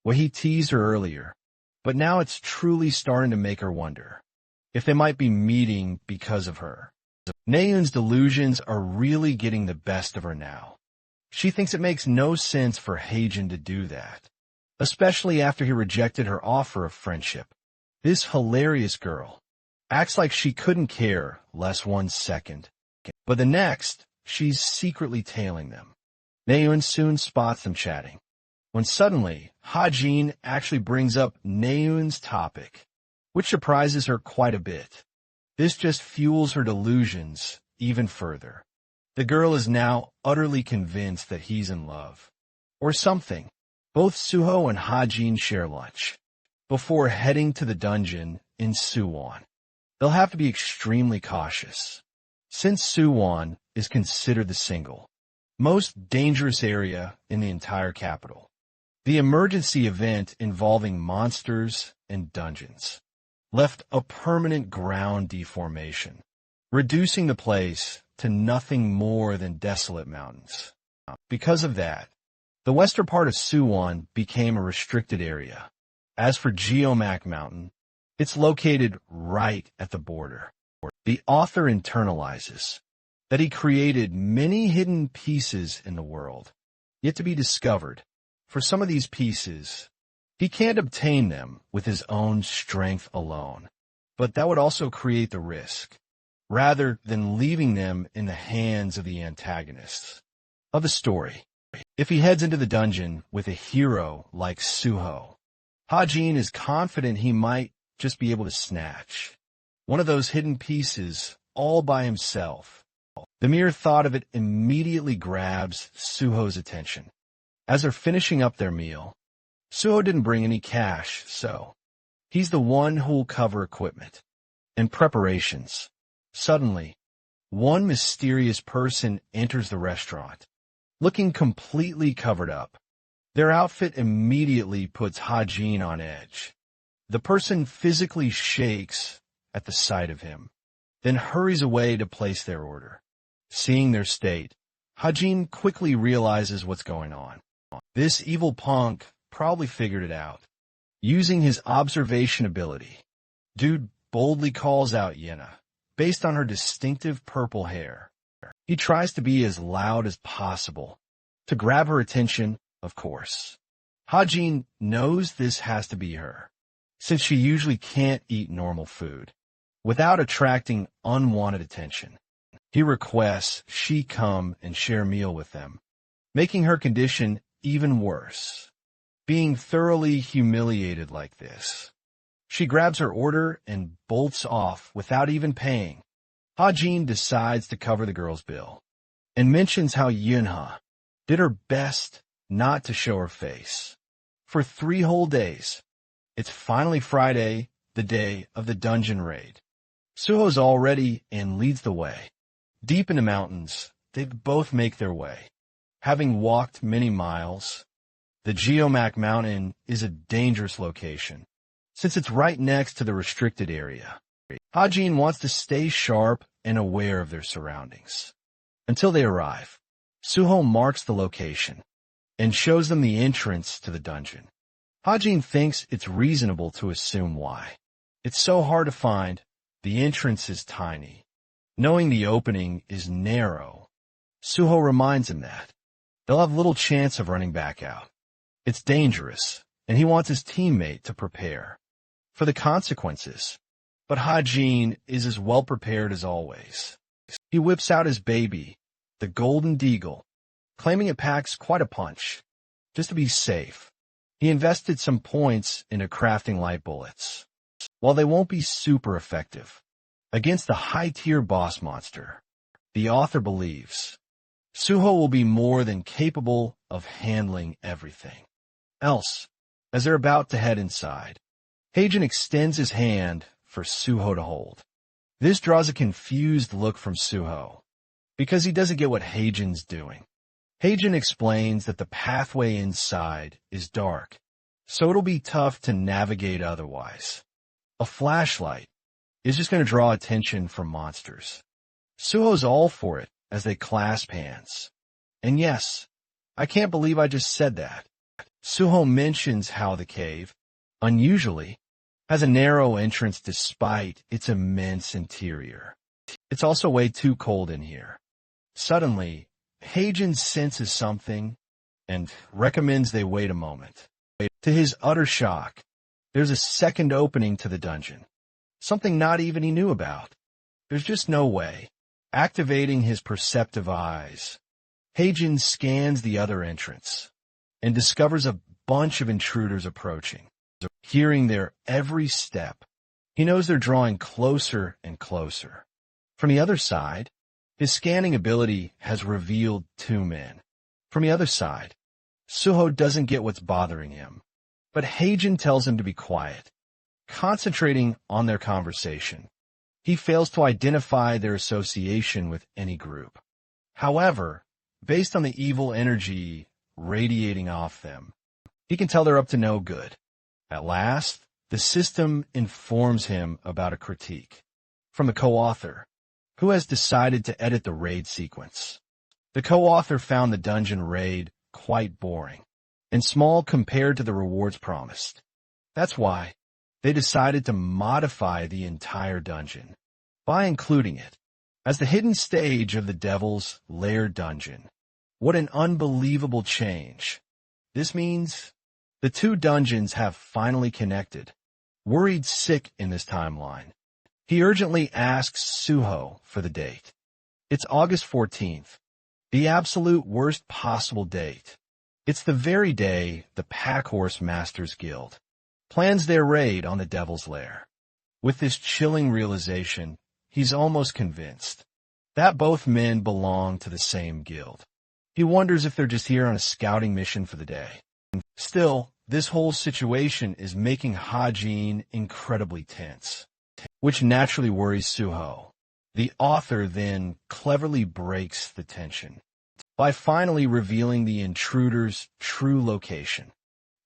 Well, he teased her earlier, but now it's truly starting to make her wonder if they might be meeting because of her. Nayun's delusions are really getting the best of her now. She thinks it makes no sense for Hajin to do that, especially after he rejected her offer of friendship. This hilarious girl acts like she couldn't care less 1 second, but the next, she's secretly tailing them. Nayun soon spots them chatting, when suddenly, Hajin actually brings up Nayun's topic, which surprises her quite a bit. This just fuels her delusions even further. The girl is now utterly convinced that he's in love, or something. Both Suho and Hajin share lunch before heading to the dungeon in Suwon. They'll have to be extremely cautious, since Suwon is considered the single most dangerous area in the entire capital. The emergency event involving monsters and dungeons left a permanent ground deformation, reducing the place to nothing more than desolate mountains. Because of that, the western part of Suwon became a restricted area. As for Geomac Mountain, it's located right at the border. The author internalizes that he created many hidden pieces in the world, yet to be discovered. For some of these pieces, he can't obtain them with his own strength alone, but that would also create the risk, rather than leaving them in the hands of the antagonists of the story. If he heads into the dungeon with a hero like Suho, Hajin is confident he might just be able to snatch one of those hidden pieces all by himself. The mere thought of it immediately grabs Suho's attention. As they're finishing up their meal, Suho didn't bring any cash, so he's the one who'll cover equipment and preparations. Suddenly, one mysterious person enters the restaurant, looking completely covered up. Their outfit immediately puts Hajin on edge. The person physically shakes at the sight of him, then hurries away to place their order. Seeing their state, Hajin quickly realizes what's going on. This evil punk probably figured it out. Using his observation ability, dude boldly calls out Yena, based on her distinctive purple hair. He tries to be as loud as possible, to grab her attention, of course. Hajin knows this has to be her, since she usually can't eat normal food, without attracting unwanted attention. He requests she come and share a meal with them, making her condition even worse. Being thoroughly humiliated like this, she grabs her order and bolts off without even paying. Hajin decides to cover the girl's bill, and mentions how Yunha did her best not to show her face. For 3 whole days, it's finally Friday, the day of the dungeon raid. Suho's all ready and leads the way. Deep in the mountains, they both make their way. Having walked many miles, the Geomac Mountain is a dangerous location, since it's right next to the restricted area. Hajin wants to stay sharp and aware of their surroundings. Until they arrive, Suho marks the location and shows them the entrance to the dungeon. Hajin thinks it's reasonable to assume why. It's so hard to find, the entrance is tiny. Knowing the opening is narrow, Suho reminds him that they'll have little chance of running back out. It's dangerous, and he wants his teammate to prepare for the consequences. But Hajin is as well prepared as always. He whips out his baby, the Golden Deagle, claiming it packs quite a punch. Just to be safe, he invested some points into crafting light bullets. While they won't be super effective against the high-tier boss monster, the author believes Suho will be more than capable of handling everything else. As they're about to head inside, Hajin extends his hand for Suho to hold. This draws a confused look from Suho, because he doesn't get what Hajin's doing. Hajin explains that the pathway inside is dark, so it'll be tough to navigate otherwise. A flashlight is just going to draw attention from monsters. Suho's all for it as they clasp hands. And yes, I can't believe I just said that. Suho mentions how the cave, unusually, has a narrow entrance despite its immense interior. It's also way too cold in here. Suddenly, Hajin senses something and recommends they wait a moment. To his utter shock, there's a second opening to the dungeon. Something not even he knew about. There's just no way. Activating his perceptive eyes, Hajin scans the other entrance and discovers a bunch of intruders approaching. Hearing their every step, he knows they're drawing closer and closer. From the other side, his scanning ability has revealed 2 men. From the other side, Suho doesn't get what's bothering him, but Hajin tells him to be quiet. Concentrating on their conversation, he fails to identify their association with any group. However, based on the evil energy radiating off them, he can tell they're up to no good. At last, the system informs him about a critique from the co-author, who has decided to edit the raid sequence. The co-author found the dungeon raid quite boring and small compared to the rewards promised. That's why they decided to modify the entire dungeon by including it as the hidden stage of the Devil's Lair dungeon. What an unbelievable change. This means the 2 dungeons have finally connected. Worried sick in this timeline, he urgently asks Suho for the date. It's August 14th, the absolute worst possible date. It's the very day the Packhorse Masters Guild plans their raid on the Devil's Lair. With this chilling realization, he's almost convinced that both men belong to the same guild. He wonders if they're just here on a scouting mission for the day. Still, this whole situation is making Hajin incredibly tense, which naturally worries Suho. The author then cleverly breaks the tension by finally revealing the intruder's true location.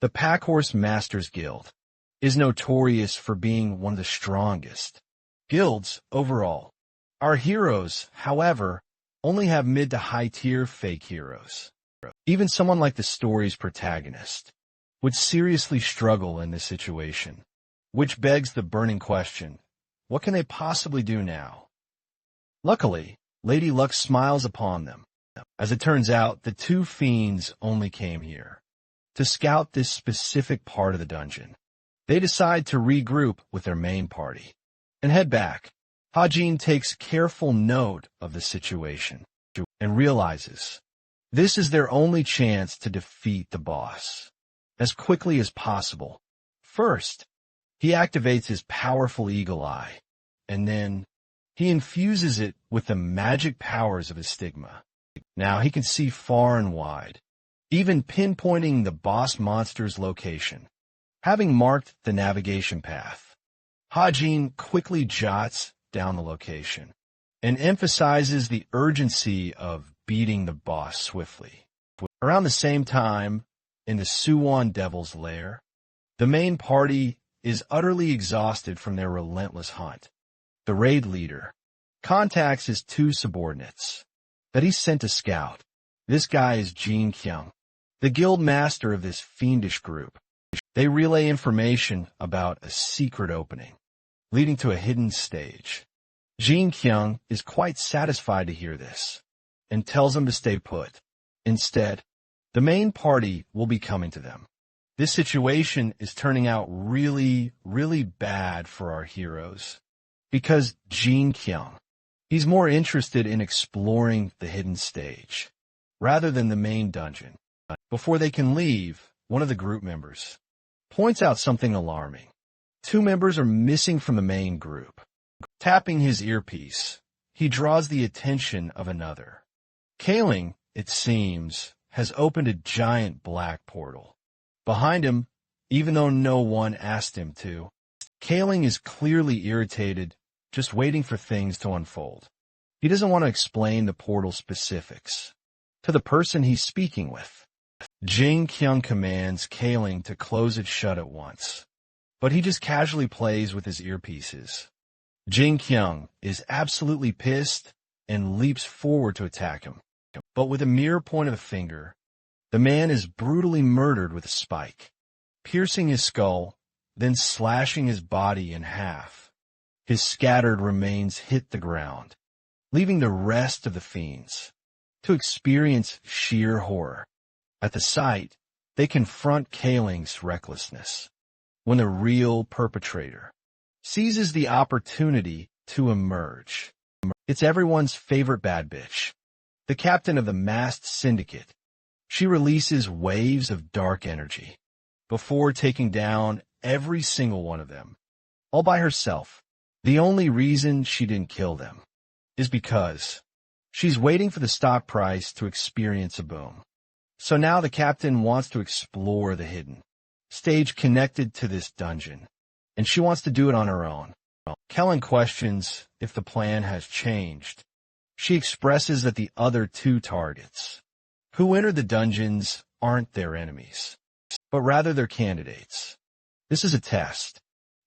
The Packhorse Masters Guild is notorious for being one of the strongest guilds overall. Our heroes, however, only have mid to high tier fake heroes. Even someone like the story's protagonist would seriously struggle in this situation, which begs the burning question, what can they possibly do now? Luckily, Lady Luck smiles upon them. As it turns out, the two fiends only came here to scout this specific part of the dungeon. They decide to regroup with their main party and head back. Hajin takes careful note of the situation and realizes this is their only chance to defeat the boss as quickly as possible. First, he activates his powerful eagle eye, and then he infuses it with the magic powers of his stigma. Now he can see far and wide, even pinpointing the boss monster's location. Having marked the navigation path, Hajin quickly jots down the location and emphasizes the urgency of beating the boss swiftly. Around the same time, in the Suwon Devil's Lair, the main party is utterly exhausted from their relentless hunt. The raid leader contacts his two subordinates that he sent to scout. This guy is Jin Kyung, the guild master of this fiendish group. They relay information about a secret opening, leading to a hidden stage. Jin Kyung is quite satisfied to hear this, and tells them to stay put. Instead, the main party will be coming to them. This situation is turning out really, really bad for our heroes, because Jin Kyung, he's more interested in exploring the hidden stage, rather than the main dungeon. Before they can leave, one of the group members points out something alarming. Two members are missing from the main group. Tapping his earpiece, he draws the attention of another. Kaling, it seems, has opened a giant black portal. Behind him, even though no one asked him to, Kaling is clearly irritated, just waiting for things to unfold. He doesn't want to explain the portal specifics to the person he's speaking with. Jin Kyung commands Kaling to close it shut at once, but he just casually plays with his earpieces. Jin Kyung is absolutely pissed and leaps forward to attack him, but with a mere point of the finger, the man is brutally murdered with a spike, piercing his skull, then slashing his body in half. His scattered remains hit the ground, leaving the rest of the fiends to experience sheer horror. At the sight, they confront Kaling's recklessness, when the real perpetrator seizes the opportunity to emerge. It's everyone's favorite bad bitch, the captain of the masked syndicate. She releases waves of dark energy before taking down every single one of them, all by herself. The only reason she didn't kill them is because she's waiting for the stock price to experience a boom. So now the captain wants to explore the hidden stage connected to this dungeon, and she wants to do it on her own. Kellen questions if the plan has changed. She expresses that the other two targets who entered the dungeons aren't their enemies, but rather their candidates. This is a test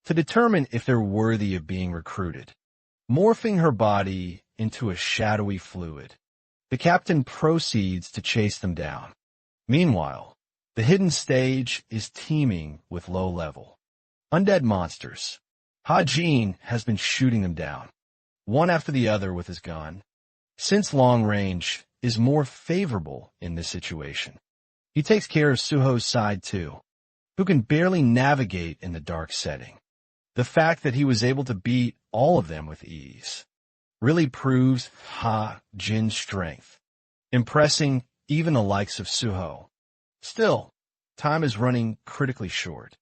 to determine if they're worthy of being recruited. Morphing her body into a shadowy fluid, the captain proceeds to chase them down. Meanwhile, the hidden stage is teeming with low-level undead monsters. Hajin has been shooting them down, one after the other with his gun, since long range is more favorable in this situation. He takes care of Suho's side too, who can barely navigate in the dark setting. The fact that he was able to beat all of them with ease really proves Ha-Jin's strength, impressing even the likes of Suho. Still, time is running critically short,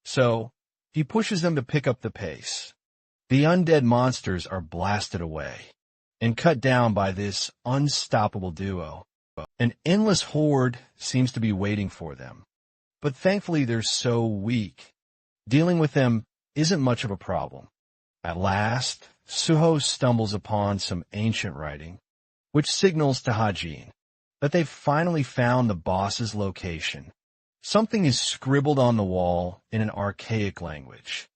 so he pushes them to pick up the pace. The undead monsters are blasted away and cut down by this unstoppable duo. An endless horde seems to be waiting for them, but thankfully they're so weak. Dealing with them isn't much of a problem. At last, Suho stumbles upon some ancient writing, which signals to Hajin that they've finally found the boss's location. Something is scribbled on the wall in an archaic language,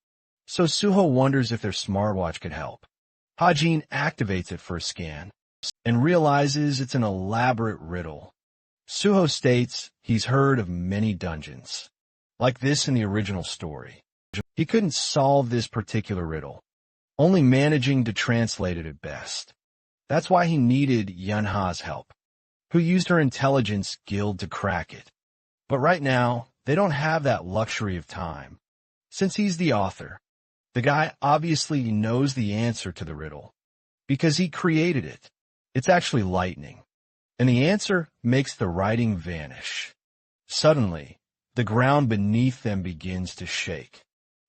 so Suho wonders if their smartwatch could help. Hajin activates it for a scan and realizes it's an elaborate riddle. Suho states he's heard of many dungeons like this in the original story. He couldn't solve this particular riddle, only managing to translate it at best. That's why he needed Yunha's help, who used her intelligence guild to crack it. But right now, they don't have that luxury of time. Since he's the author, the guy obviously knows the answer to the riddle, because he created it. It's actually lightning. And the answer makes the writing vanish. Suddenly, the ground beneath them begins to shake,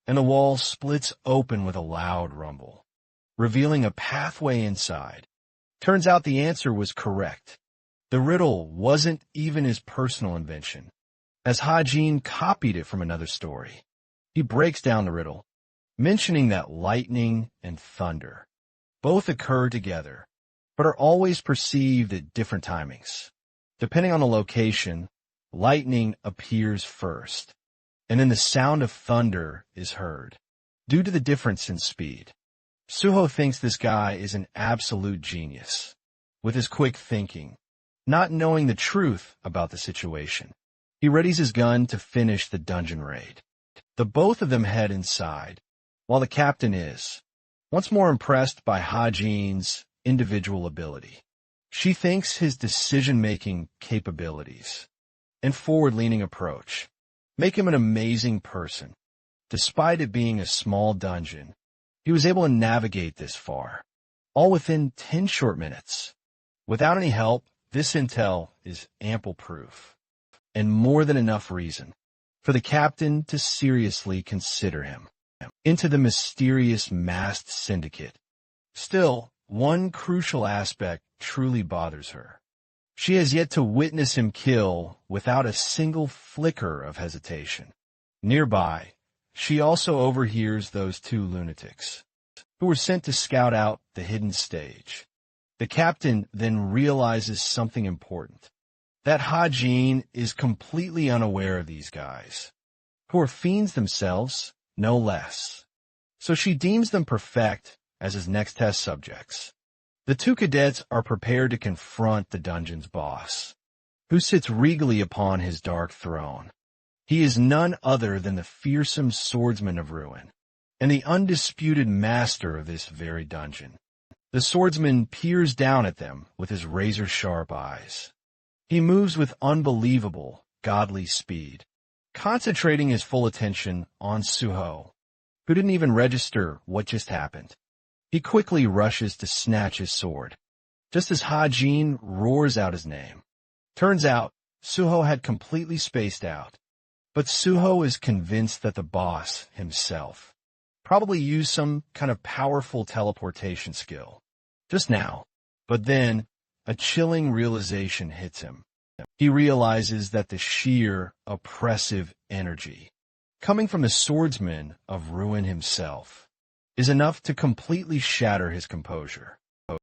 and the wall splits open with a loud rumble, revealing a pathway inside. Turns out the answer was correct. The riddle wasn't even his personal invention, as Hajin copied it from another story. He breaks down the riddle, mentioning that lightning and thunder both occur together, but are always perceived at different timings. Depending on the location, lightning appears first, and then the sound of thunder is heard, due to the difference in speed. Suho thinks this guy is an absolute genius, with his quick thinking, not knowing the truth about the situation. He readies his gun to finish the dungeon raid. The both of them head inside, while the captain is, once more impressed by Hajin's individual ability. She thinks his decision-making capabilities and forward-leaning approach make him an amazing person. Despite it being a small dungeon, he was able to navigate this far, all within 10 short minutes. Without any help, this intel is ample proof, and more than enough reason for the captain to seriously consider him into the mysterious masked syndicate. Still, one crucial aspect truly bothers her. She has yet to witness him kill without a single flicker of hesitation. Nearby, she also overhears those two lunatics, who were sent to scout out the hidden stage. The captain then realizes something important, that Hajin is completely unaware of these guys, who are fiends themselves, no less. So she deems them perfect as his next test subjects. The two cadets are prepared to confront the dungeon's boss, who sits regally upon his dark throne. He is none other than the fearsome swordsman of ruin, and the undisputed master of this very dungeon. The swordsman peers down at them with his razor-sharp eyes. He moves with unbelievable, godly speed, concentrating his full attention on Suho, who didn't even register what just happened. He quickly rushes to snatch his sword, just as Hajin roars out his name. Turns out, Suho had completely spaced out, but Suho is convinced that the boss himself probably used some kind of powerful teleportation skill just now. But then, a chilling realization hits him. He realizes that the sheer, oppressive energy coming from the swordsman of ruin himself is enough to completely shatter his composure.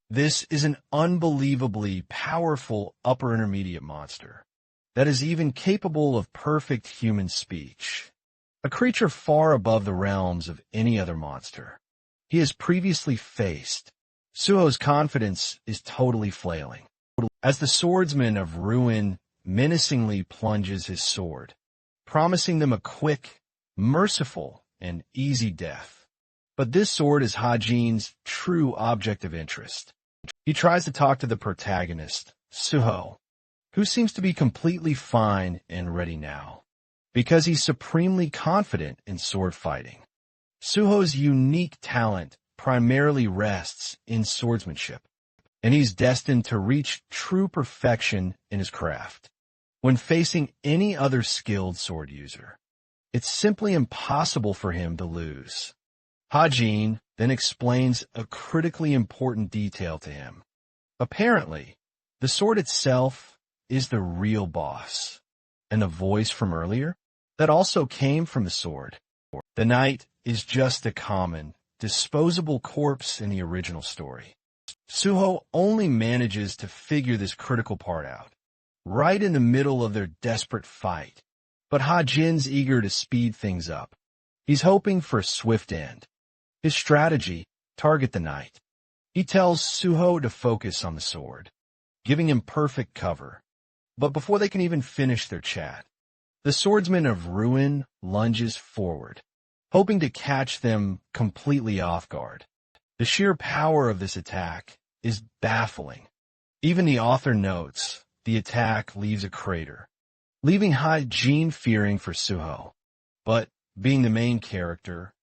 This is an unbelievably powerful upper intermediate monster that is even capable of perfect human speech, a creature far above the realms of any other monster he has previously faced. Suho's confidence is totally flailing, as the swordsman of ruin menacingly plunges his sword, promising them a quick, merciful, and easy death. But this sword is Hajin's true object of interest. He tries to talk to the protagonist, Suho, who seems to be completely fine and ready now, because he's supremely confident in sword fighting. Suho's unique talent primarily rests in swordsmanship, and he's destined to reach true perfection in his craft. When facing any other skilled sword user, it's simply impossible for him to lose. Hajin then explains a critically important detail to him. Apparently, the sword itself is the real boss, and the voice from earlier that also came from the sword. The knight is just a common, disposable corpse in the original story. Suho only manages to figure this critical part out right in the middle of their desperate fight. But Hajin's eager to speed things up. He's hoping for a swift end. His strategy, target the knight. He tells Suho to focus on the sword, giving him perfect cover. But before they can even finish their chat, the swordsman of ruin lunges forward, hoping to catch them completely off guard. The sheer power of this attack is baffling. Even the author notes the attack leaves a crater, leaving Ha-Jin fearing for Suho. But, being the main character,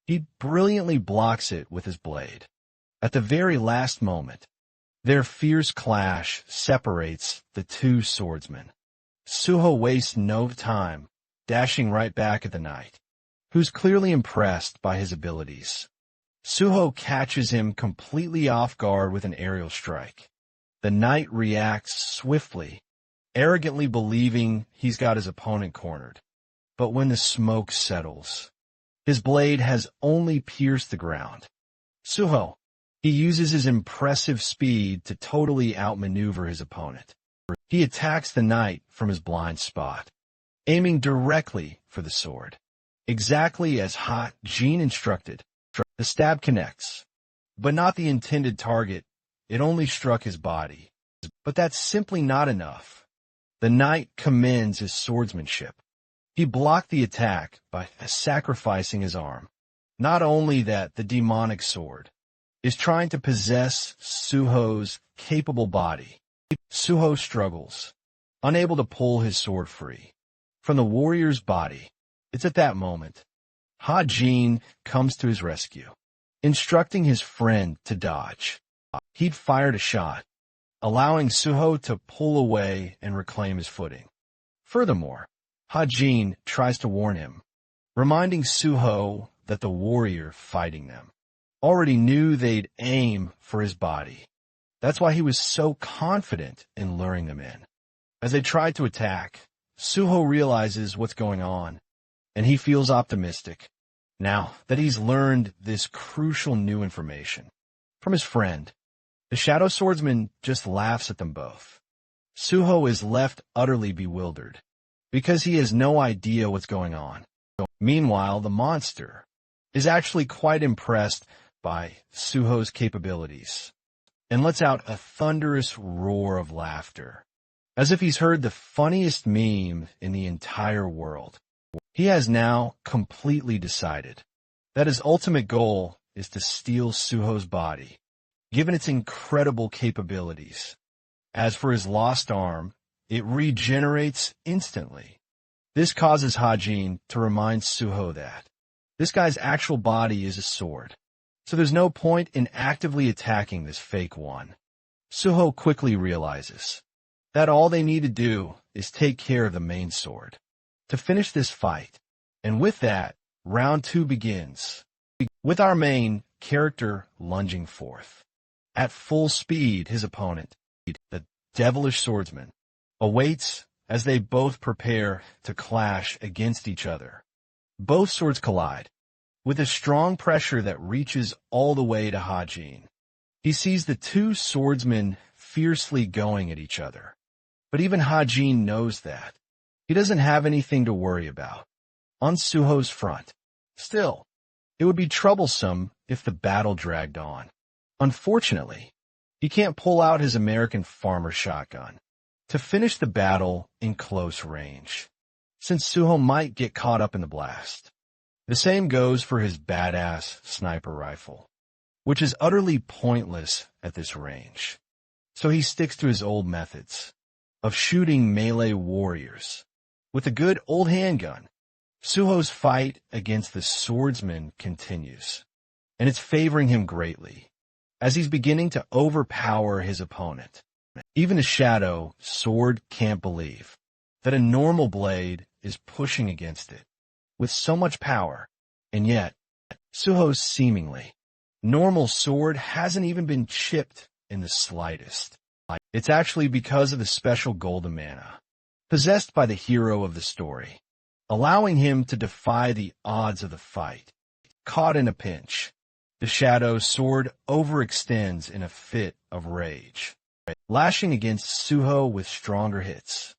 he brilliantly blocks it with his blade. At the very last moment, their fierce clash separates the two swordsmen. Suho wastes no time, dashing right back at the knight, who's clearly impressed by his abilities. Suho catches him completely off guard with an aerial strike. The knight reacts swiftly, arrogantly believing he's got his opponent cornered. But when the smoke settles, his blade has only pierced the ground. Suho, he uses his impressive speed to totally outmaneuver his opponent. He attacks the knight from his blind spot, aiming directly for the sword. Exactly as Ha-Jin instructed, the stab connects, but not the intended target. It only struck his body. But that's simply not enough. The knight commends his swordsmanship. He blocked the attack by sacrificing his arm. Not only that, the demonic sword is trying to possess Suho's capable body. Suho struggles, unable to pull his sword free from the warrior's body. It's at that moment Ha-Jin comes to his rescue, instructing his friend to dodge. He'd fired a shot, allowing Suho to pull away and reclaim his footing. Furthermore, Ha-Jin tries to warn him, reminding Suho that the warrior fighting them already knew they'd aim for his body. That's why he was so confident in luring them in. As they try to attack, Suho realizes what's going on, and he feels optimistic now that he's learned this crucial new information from his friend. The Shadow Swordsman just laughs at them both. Suho is left utterly bewildered because he has no idea what's going on. Meanwhile, the monster is actually quite impressed by Suho's capabilities and lets out a thunderous roar of laughter, as if he's heard the funniest meme in the entire world. He has now completely decided that his ultimate goal is to steal Suho's body, given its incredible capabilities. As for his lost arm, it regenerates instantly. This causes Ha-Jin to remind Suho that this guy's actual body is a sword, so there's no point in actively attacking this fake one. Suho quickly realizes that all they need to do is take care of the main sword to finish this fight. And with that, round 2 begins, with our main character lunging forth. At full speed, his opponent, the devilish swordsman, awaits as they both prepare to clash against each other. Both swords collide, with a strong pressure that reaches all the way to Ha-Jin. He sees the two swordsmen fiercely going at each other. But even Ha-Jin knows that he doesn't have anything to worry about on Suho's front. Still, it would be troublesome if the battle dragged on. Unfortunately, he can't pull out his American farmer shotgun to finish the battle in close range, since Suho might get caught up in the blast. The same goes for his badass sniper rifle, which is utterly pointless at this range. So he sticks to his old methods of shooting melee warriors with a good old handgun. Suho's fight against the swordsman continues, and it's favoring him greatly, as he's beginning to overpower his opponent. Even the Shadow Sword can't believe that a normal blade is pushing against it with so much power, and yet Suho's seemingly normal sword hasn't even been chipped in the slightest. It's actually because of the special golden mana possessed by the hero of the story, allowing him to defy the odds of the fight. Caught in a pinch, the Shadow Sword overextends in a fit of rage, lashing against Suho with stronger hits.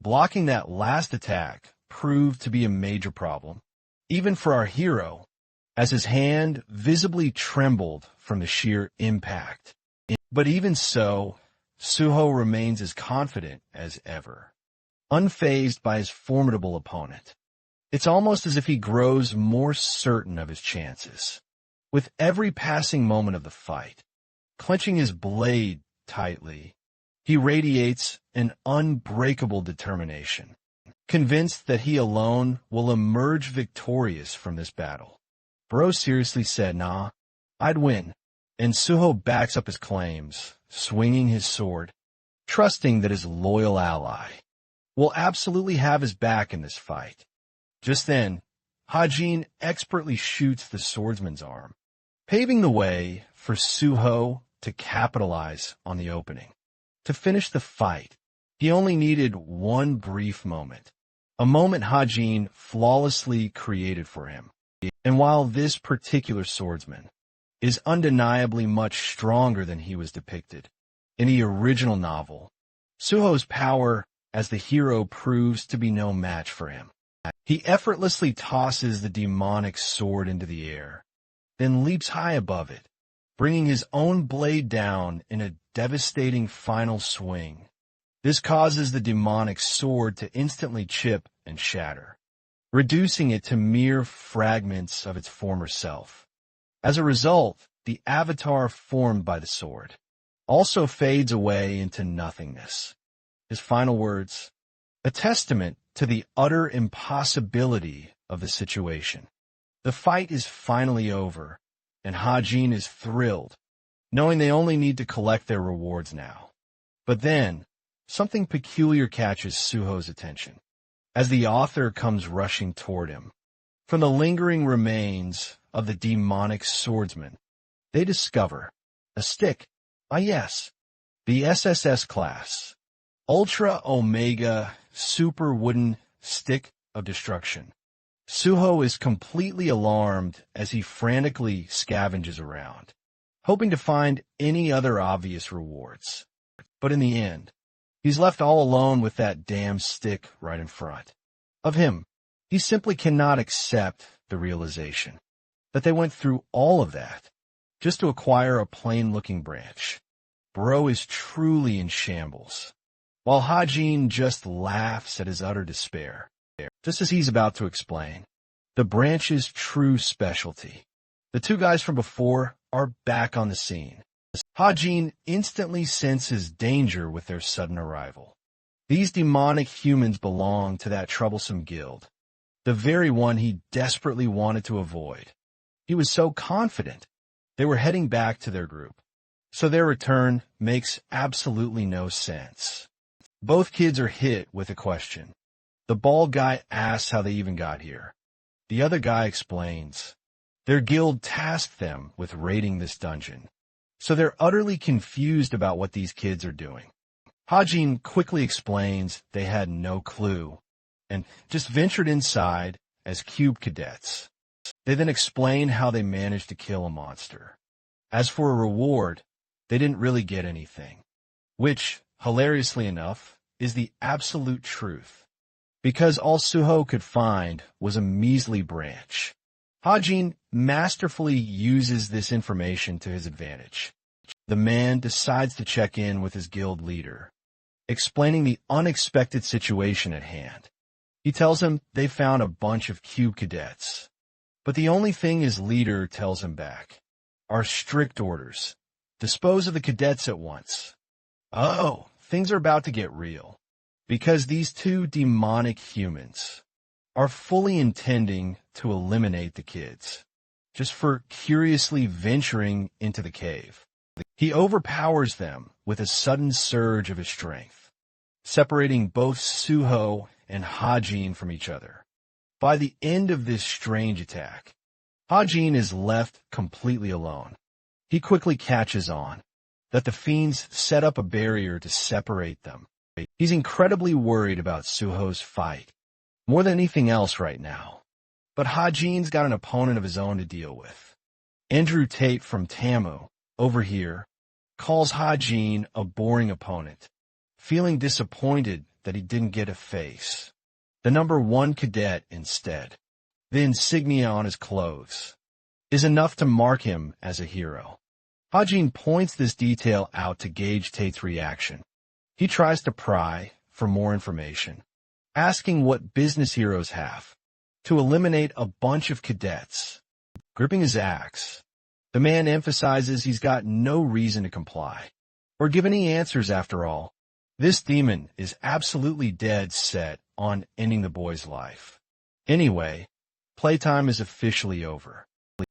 Blocking that last attack proved to be a major problem, even for our hero, as his hand visibly trembled from the sheer impact. But even so, Suho remains as confident as ever, unfazed by his formidable opponent. It's almost as if he grows more certain of his chances with every passing moment of the fight. Clenching his blade tightly, he radiates an unbreakable determination, convinced that he alone will emerge victorious from this battle. Bro seriously said, "Nah, I'd win." And Suho backs up his claims, swinging his sword, trusting that his loyal ally will absolutely have his back in this fight. Just then, Hajin expertly shoots the swordsman's arm, paving the way for Suho to capitalize on the opening. To finish the fight, he only needed one brief moment, a moment Hajin flawlessly created for him. And while this particular swordsman is undeniably much stronger than he was depicted in the original novel, Suho's power as the hero proves to be no match for him. He effortlessly tosses the demonic sword into the air, then leaps high above it, bringing his own blade down in a devastating final swing. This causes the demonic sword to instantly chip and shatter, reducing it to mere fragments of its former self. As a result, the avatar formed by the sword also fades away into nothingness. His final words, a testament to the utter impossibility of the situation. The fight is finally over, and Hajin is thrilled, knowing they only need to collect their rewards now. But then, something peculiar catches Suho's attention as the author comes rushing toward him. From the lingering remains of the demonic swordsman, they discover a stick. Ah yes, the SSS class, Ultra Omega Super Wooden Stick of Destruction. Suho is completely alarmed as he frantically scavenges around, hoping to find any other obvious rewards. But in the end, he's left all alone with that damn stick right in front of him. He simply cannot accept the realization that they went through all of that just to acquire a plain-looking branch. Bro is truly in shambles, while Hajin just laughs at his utter despair. Just as he's about to explain the branch's true specialty, the two guys from before are back on the scene. Hajin instantly senses danger with their sudden arrival. These demonic humans belong to that troublesome guild, the very one he desperately wanted to avoid. He was so confident they were heading back to their group, so their return makes absolutely no sense. Both kids are hit with a question. The bald guy asks how they even got here. The other guy explains. Their guild tasked them with raiding this dungeon, so they're utterly confused about what these kids are doing. Hajin quickly explains they had no clue and just ventured inside as cube cadets. They then explain how they managed to kill a monster. As for a reward, they didn't really get anything, which, hilariously enough, is the absolute truth, because all Suho could find was a measly branch. Hajin masterfully uses this information to his advantage. The man decides to check in with his guild leader, explaining the unexpected situation at hand. He tells him they found a bunch of cube cadets, but the only thing his leader tells him back are strict orders. Dispose of the cadets at once. Oh, things are about to get real, because these two demonic humans are fully intending to eliminate the kids, just for curiously venturing into the cave. He overpowers them with a sudden surge of his strength, separating both Suho and Hajin from each other. By the end of this strange attack, Hajin is left completely alone. He quickly catches on that the fiends set up a barrier to separate them. He's incredibly worried about Suho's fight, more than anything else right now. But Hajin's got an opponent of his own to deal with. Andrew Tate from Tamu, over here, calls Hajin a boring opponent, feeling disappointed that he didn't get a face. The number 1 cadet instead, the insignia on his clothes, is enough to mark him as a hero. Hajin points this detail out to gauge Tate's reaction. He tries to pry for more information, asking what business heroes have to eliminate a bunch of cadets. Gripping his axe, The man emphasizes he's got no reason to comply or give any answers after all. This demon is absolutely dead set on ending the boy's life. Anyway, playtime is officially over,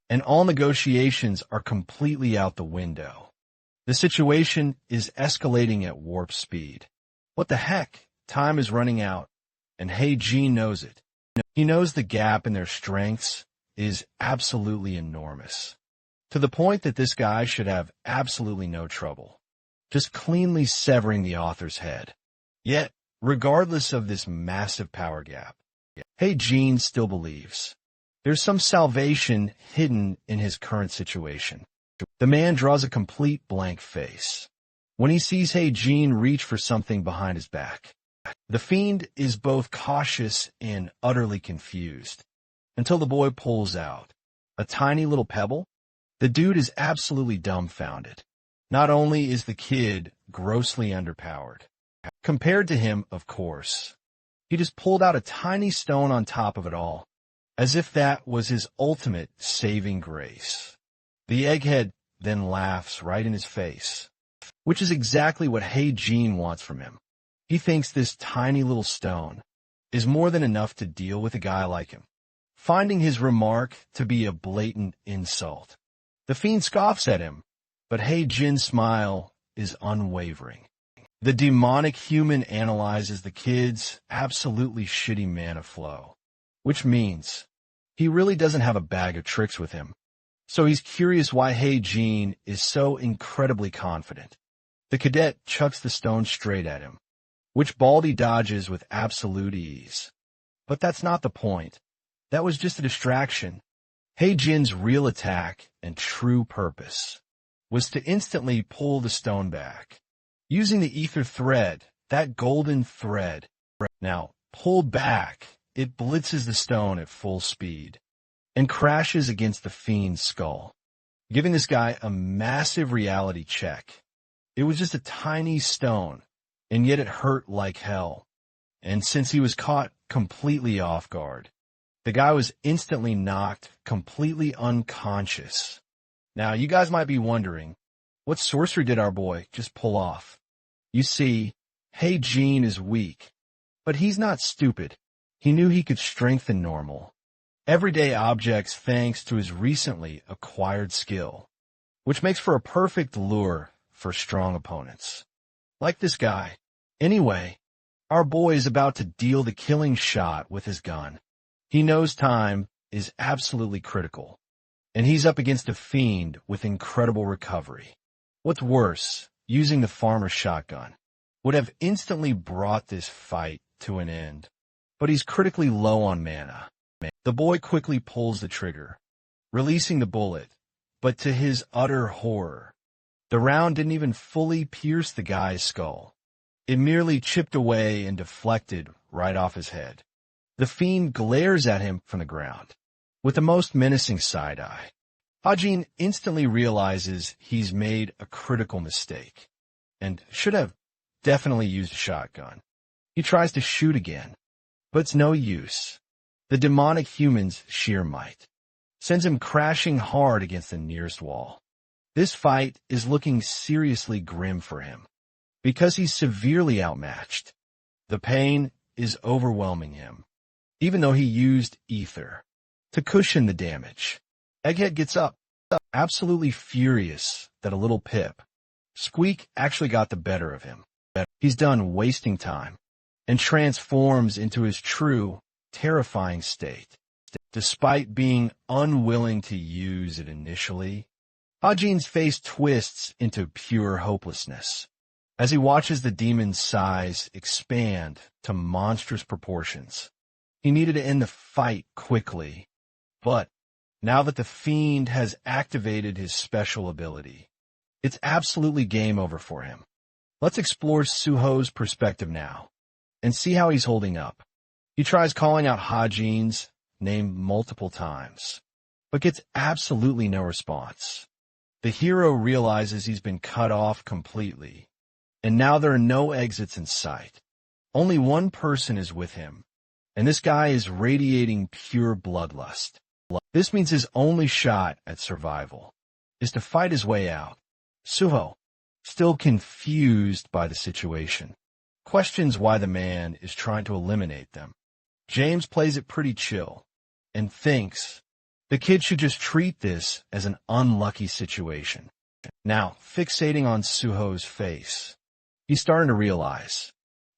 and all negotiations are completely out the window. The situation is escalating at warp speed. What the heck? Time is running out, and Heijin knows it. He knows the gap in their strengths is absolutely enormous, to the point that this guy should have absolutely no trouble just cleanly severing the author's head. Yet, regardless of this massive power gap, Heijin still believes there's some salvation hidden in his current situation. The man draws a complete blank face when he sees Heijin reach for something behind his back. The fiend is both cautious and utterly confused until the boy pulls out a tiny little pebble. The dude is absolutely dumbfounded. Not only is the kid grossly underpowered, compared to him, of course, he just pulled out a tiny stone on top of it all, as if that was his ultimate saving grace. The egghead then laughs right in his face, which is exactly what Heijin wants from him. He thinks this tiny little stone is more than enough to deal with a guy like him, finding his remark to be a blatant insult. The fiend scoffs at him, but Heijin's smile is unwavering. The demonic human analyzes the kid's absolutely shitty mana flow, which means he really doesn't have a bag of tricks with him. So he's curious why Heijin is so incredibly confident. The cadet chucks the stone straight at him, which Baldy dodges with absolute ease. But that's not the point. That was just a distraction. Heijin's real attack and true purpose was to instantly pull the stone back. Using the ether thread, that golden thread, now pulled back, it blitzes the stone at full speed and crashes against the fiend's skull, giving this guy a massive reality check. It was just a tiny stone, and yet it hurt like hell. And since he was caught completely off guard, the guy was instantly knocked completely unconscious. Now, you guys might be wondering, what sorcery did our boy just pull off? You see, Heijin is weak, but he's not stupid. He knew he could strengthen normal everyday objects thanks to his recently acquired skill, which makes for a perfect lure for strong opponents, like this guy. Anyway, our boy is about to deal the killing shot with his gun. He knows time is absolutely critical, and he's up against a fiend with incredible recovery. What's worse, using the farmer's shotgun would have instantly brought this fight to an end, but he's critically low on mana. The boy quickly pulls the trigger, releasing the bullet, but to his utter horror, the round didn't even fully pierce the guy's skull. It merely chipped away and deflected right off his head. The fiend glares at him from the ground with the most menacing side-eye. Heijin instantly realizes he's made a critical mistake and should have definitely used a shotgun. He tries to shoot again, but it's no use. The demonic human's sheer might sends him crashing hard against the nearest wall. This fight is looking seriously grim for him because he's severely outmatched. The pain is overwhelming him, even though he used ether to cushion the damage. Egghead gets up, absolutely furious that a little pip, Squeak, actually got the better of him. He's done wasting time and transforms into his true, terrifying state. Despite being unwilling to use it initially, Heijin's face twists into pure hopelessness as he watches the demon's size expand to monstrous proportions. He needed to end the fight quickly, but now that the fiend has activated his special ability, it's absolutely game over for him. Let's explore Suho's perspective now and see how he's holding up. He tries calling out Heijin's name multiple times, but gets absolutely no response. The hero realizes he's been cut off completely, and now there are no exits in sight. Only one person is with him, and this guy is radiating pure bloodlust. This means his only shot at survival is to fight his way out. Suho, still confused by the situation, questions why the man is trying to eliminate them. James plays it pretty chill and thinks the kid should just treat this as an unlucky situation. Now, fixating on Suho's face, he's starting to realize,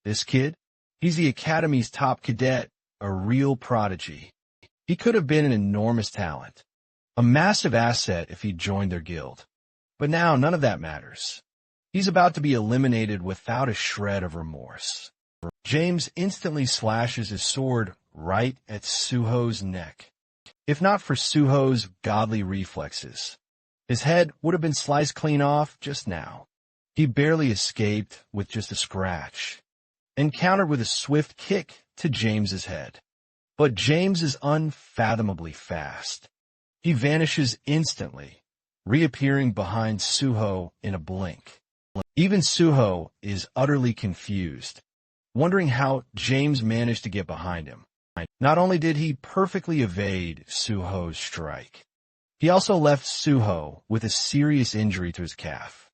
this kid, he's the Academy's top cadet, a real prodigy. He could have been an enormous talent, a massive asset if he'd joined their guild. But now none of that matters. He's about to be eliminated without a shred of remorse. James instantly slashes his sword right at Suho's neck. If not for Suho's godly reflexes, his head would have been sliced clean off just now. He barely escaped with just a scratch, and countered with a swift kick to James's head. But James is unfathomably fast. He vanishes instantly, reappearing behind Suho in a blink. Even Suho is utterly confused, wondering how James managed to get behind him. Not only did he perfectly evade Suho's strike, he also left Suho with a serious injury to his calf.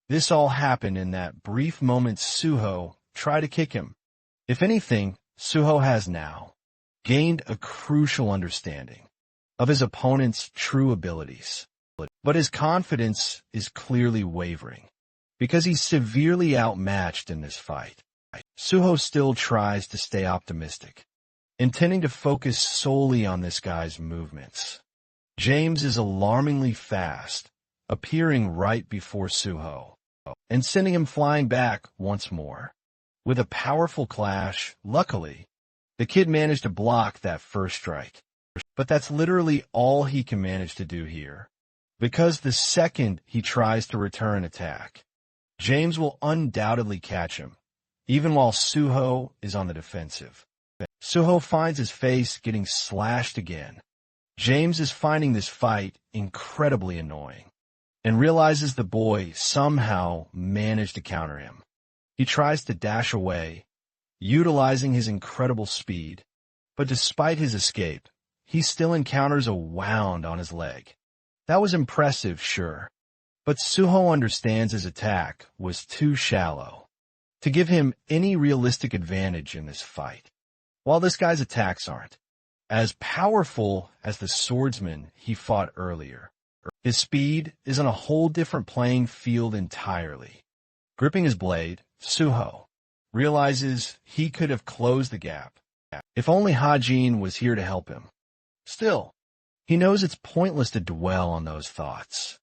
This all happened in that brief moment Suho tried to kick him. If anything, Suho has now gained a crucial understanding of his opponent's true abilities. But his confidence is clearly wavering, because he's severely outmatched in this fight. Suho still tries to stay optimistic, intending to focus solely on this guy's movements. James is alarmingly fast, appearing right before Suho, and sending him flying back once more. With a powerful clash, luckily, the kid managed to block that first strike. But that's literally all he can manage to do here, because the second he tries to return an attack, James will undoubtedly catch him, even while Suho is on the defensive. Suho finds his face getting slashed again. James is finding this fight incredibly annoying, and realizes the boy somehow managed to counter him. He tries to dash away, utilizing his incredible speed, but despite his escape, he still encounters a wound on his leg. That was impressive, sure, but Suho understands his attack was too shallow to give him any realistic advantage in this fight. While this guy's attacks aren't as powerful as the swordsman he fought earlier, his speed is on a whole different playing field entirely. Gripping his blade, Suho realizes he could have closed the gap if only Hajin was here to help him. Still, he knows it's pointless to dwell on those thoughts.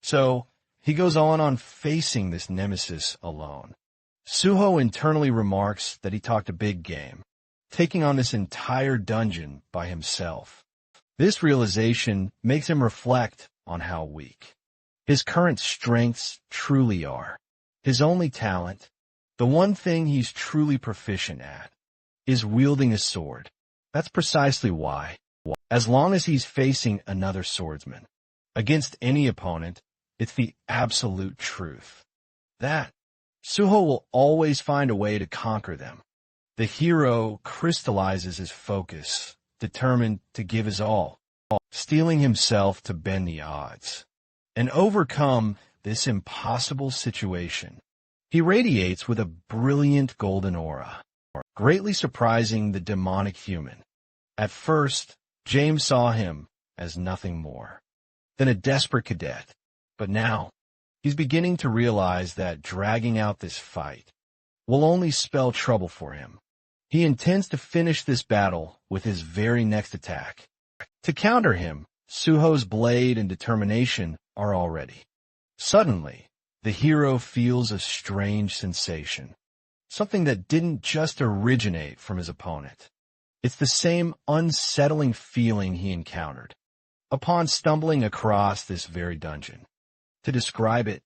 So, he goes on facing this nemesis alone. Suho internally remarks that he talked a big game, taking on this entire dungeon by himself. This realization makes him reflect on how weak his current strengths truly are. His only talent, the one thing he's truly proficient at, is wielding a sword. That's precisely why, as long as he's facing another swordsman, against any opponent, it's the absolute truth that Suho will always find a way to conquer them. The hero crystallizes his focus, determined to give his all, steeling himself to bend the odds and overcome this impossible situation. He radiates with a brilliant golden aura, greatly surprising the demonic human. At first, James saw him as nothing more than a desperate cadet, but now he's beginning to realize that dragging out this fight will only spell trouble for him. He intends to finish this battle with his very next attack. To counter him, Suho's blade and determination are all ready. Suddenly, the hero feels a strange sensation, something that didn't just originate from his opponent. It's the same unsettling feeling he encountered upon stumbling across this very dungeon. To describe it,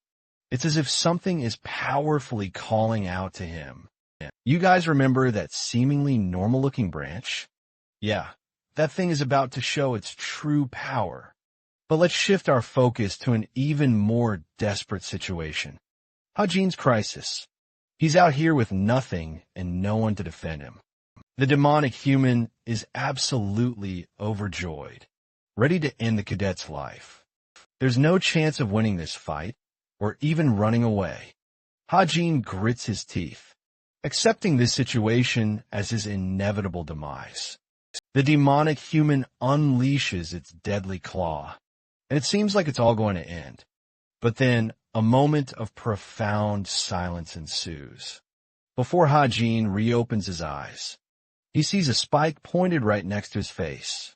it's as if something is powerfully calling out to him. You guys remember that seemingly normal-looking branch? Yeah, that thing is about to show its true power. But let's shift our focus to an even more desperate situation. Hajin's crisis. He's out here with nothing and no one to defend him. The demonic human is absolutely overjoyed, ready to end the cadet's life. There's no chance of winning this fight, or even running away. Hajin grits his teeth, accepting this situation as his inevitable demise. The demonic human unleashes its deadly claw, and it seems like it's all going to end. But then, a moment of profound silence ensues. Before Hajin reopens his eyes, he sees a spike pointed right next to his face.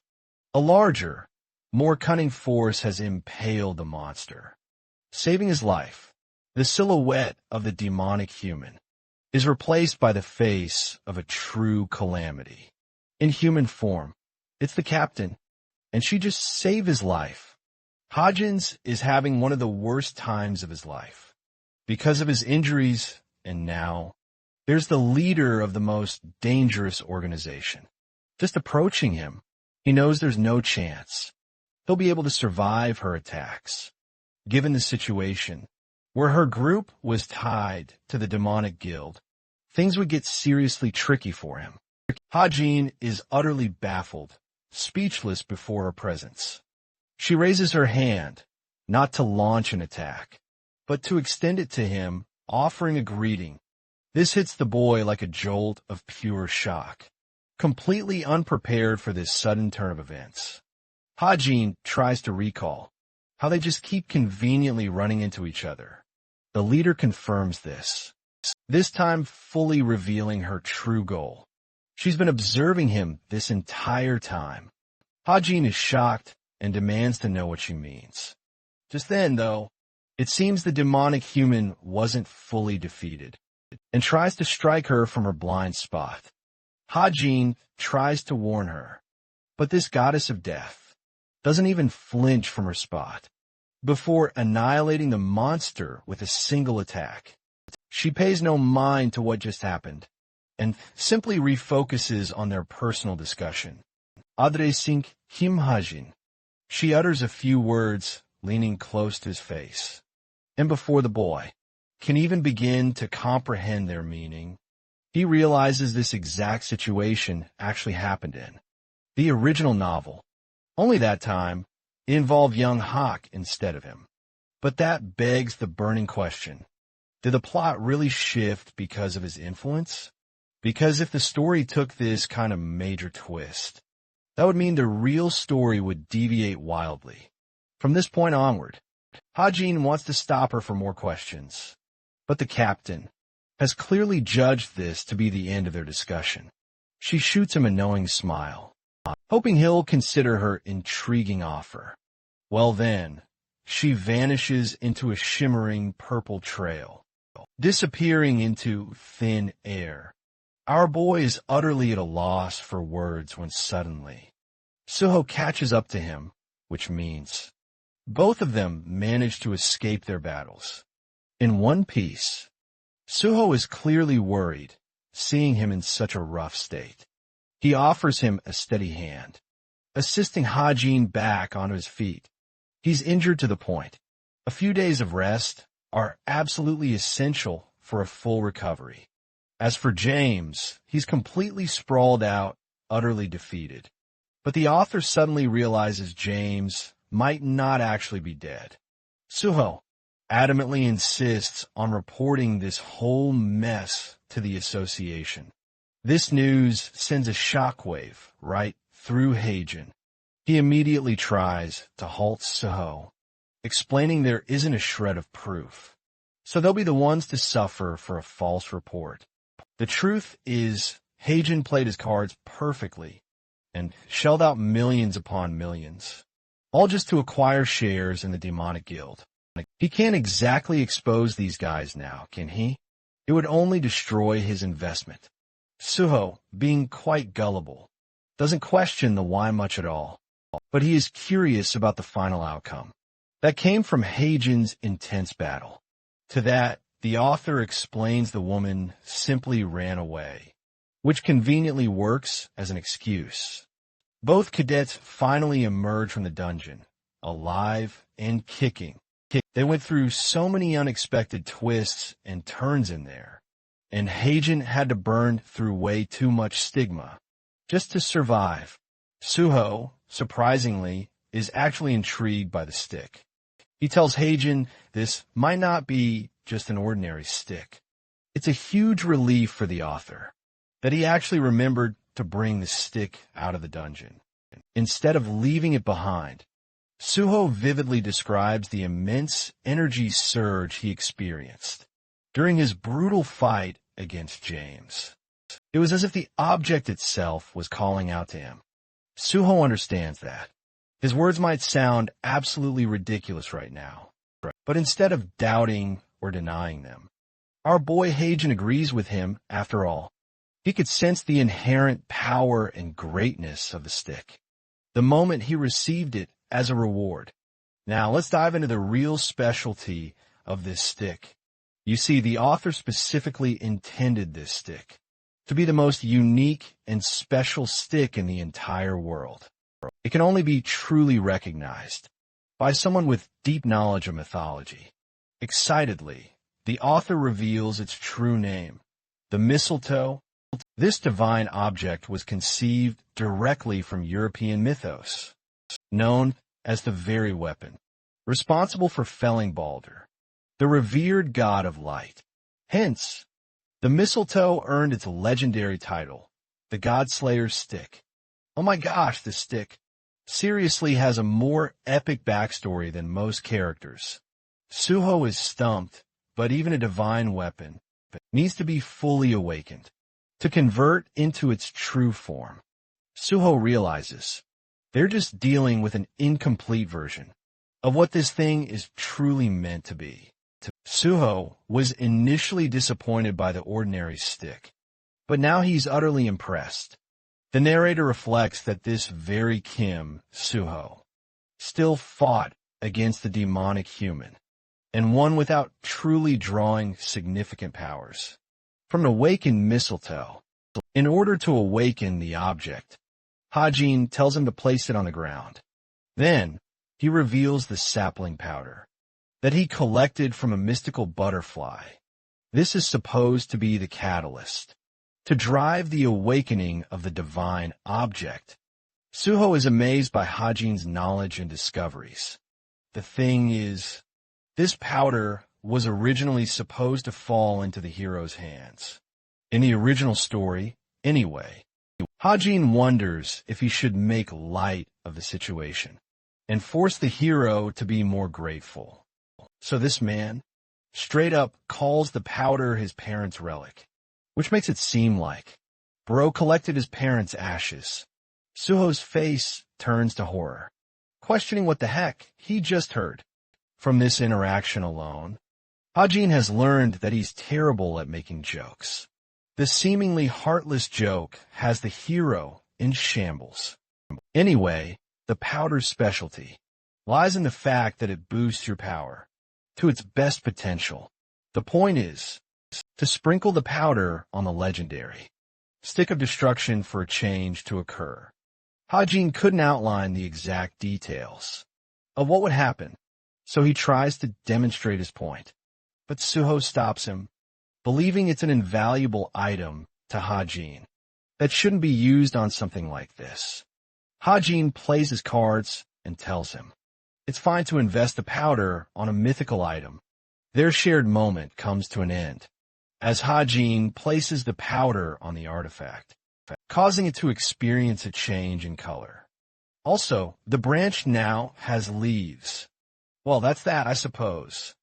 A larger, more cunning force has impaled the monster. Saving his life, the silhouette of the demonic human is replaced by the face of a true calamity. In human form, it's the captain, and she just saved his life. Hajin's is having one of the worst times of his life. Because of his injuries, and now, there's the leader of the most dangerous organization. Just approaching him, he knows there's no chance he'll be able to survive her attacks. Given the situation, where her group was tied to the demonic guild, things would get seriously tricky for him. Hajin is utterly baffled, speechless before her presence. She raises her hand, not to launch an attack, but to extend it to him, offering a greeting. This hits the boy like a jolt of pure shock, completely unprepared for this sudden turn of events. Hajin tries to recall how they just keep conveniently running into each other. The leader confirms this time fully revealing her true goal. She's been observing him this entire time. Hajin is shocked and demands to know what she means. Just then, though, it seems the demonic human wasn't fully defeated and tries to strike her from her blind spot. Hajin tries to warn her, but this goddess of death doesn't even flinch from her spot. Before annihilating the monster with a single attack, she pays no mind to what just happened and simply refocuses on their personal discussion. Adresing him Hajin, she utters a few words, leaning close to his face. And before the boy can even begin to comprehend their meaning, he realizes this exact situation actually happened in the original novel. Only that time, it involved young Hawk instead of him. But that begs the burning question. Did the plot really shift because of his influence? Because if the story took this kind of major twist, that would mean the real story would deviate wildly. From this point onward, Hajin wants to stop her for more questions, but the captain has clearly judged this to be the end of their discussion. She shoots him a knowing smile, hoping he'll consider her intriguing offer. Well then, she vanishes into a shimmering purple trail, disappearing into thin air. Our boy is utterly at a loss for words when suddenly, Suho catches up to him, which means both of them manage to escape their battles. In one piece, Suho is clearly worried, seeing him in such a rough state. He offers him a steady hand, assisting Hajin back onto his feet. He's injured to the point. A few days of rest are absolutely essential for a full recovery. As for James, he's completely sprawled out, utterly defeated. But the author suddenly realizes James might not actually be dead. Suho adamantly insists on reporting this whole mess to the association. This news sends a shockwave right through Heijin. He immediately tries to halt Suho, explaining there isn't a shred of proof, so they'll be the ones to suffer for a false report. The truth is, Heijin played his cards perfectly and shelled out millions upon millions, all just to acquire shares in the demonic guild. He can't exactly expose these guys now, can he? It would only destroy his investment. Suho, being quite gullible, doesn't question the why much at all, but he is curious about the final outcome. That came from Heijin's intense battle. To that, the author explains the woman simply ran away, which conveniently works as an excuse. Both cadets finally emerge from the dungeon, alive and kicking. They went through so many unexpected twists and turns in there, and Heijin had to burn through way too much stigma just to survive. Suho, surprisingly, is actually intrigued by the stick. He tells Heijin this might not be just an ordinary stick. It's a huge relief for the author that he actually remembered to bring the stick out of the dungeon, instead of leaving it behind. Suho vividly describes the immense energy surge he experienced during his brutal fight against James. It was as if the object itself was calling out to him. Suho understands that. His words might sound absolutely ridiculous right now, but instead of doubting or denying them, our boy Heijin agrees with him after all. He could sense the inherent power and greatness of the stick the moment he received it as a reward. Now, let's dive into the real specialty of this stick. You see, the author specifically intended this stick to be the most unique and special stick in the entire world. It can only be truly recognized by someone with deep knowledge of mythology. Excitedly, the author reveals its true name, the mistletoe. This divine object was conceived directly from European mythos, known as the very weapon, responsible for felling Balder, the revered god of light. Hence, the mistletoe earned its legendary title, the Godslayer's Stick. Oh my gosh, this stick seriously has a more epic backstory than most characters. Suho is stumped, but even a divine weapon needs to be fully awakened to convert into its true form. Suho realizes they're just dealing with an incomplete version of what this thing is truly meant to be. Suho was initially disappointed by the ordinary stick, but now he's utterly impressed. The narrator reflects that this very Kim, Suho, still fought against the demonic human, and one without truly drawing significant powers from an awakened mistletoe. In order to awaken the object, Hajin tells him to place it on the ground. Then, he reveals the sapling powder that he collected from a mystical butterfly. This is supposed to be the catalyst to drive the awakening of the divine object. Suho is amazed by Hajin's knowledge and discoveries. The thing is, this powder was originally supposed to fall into the hero's hands. In the original story, anyway, Hajin wonders if he should make light of the situation and force the hero to be more grateful. So this man straight up calls the powder his parents' relic, which makes it seem like Bro collected his parents' ashes. Suho's face turns to horror, questioning what the heck he just heard. From this interaction alone, Hajin has learned that he's terrible at making jokes. The seemingly heartless joke has the hero in shambles. Anyway, the powder's specialty lies in the fact that it boosts your power to its best potential. The point is to sprinkle the powder on the legendary Stick of Destruction for a change to occur. Hajin couldn't outline the exact details of what would happen, so he tries to demonstrate his point. But Suho stops him, believing it's an invaluable item to Hajin that shouldn't be used on something like this. Hajin plays his cards and tells him it's fine to invest the powder on a mythical item. Their shared moment comes to an end as Hajin places the powder on the artifact, causing it to experience a change in color. Also, the branch now has leaves. Well, that's that, I suppose.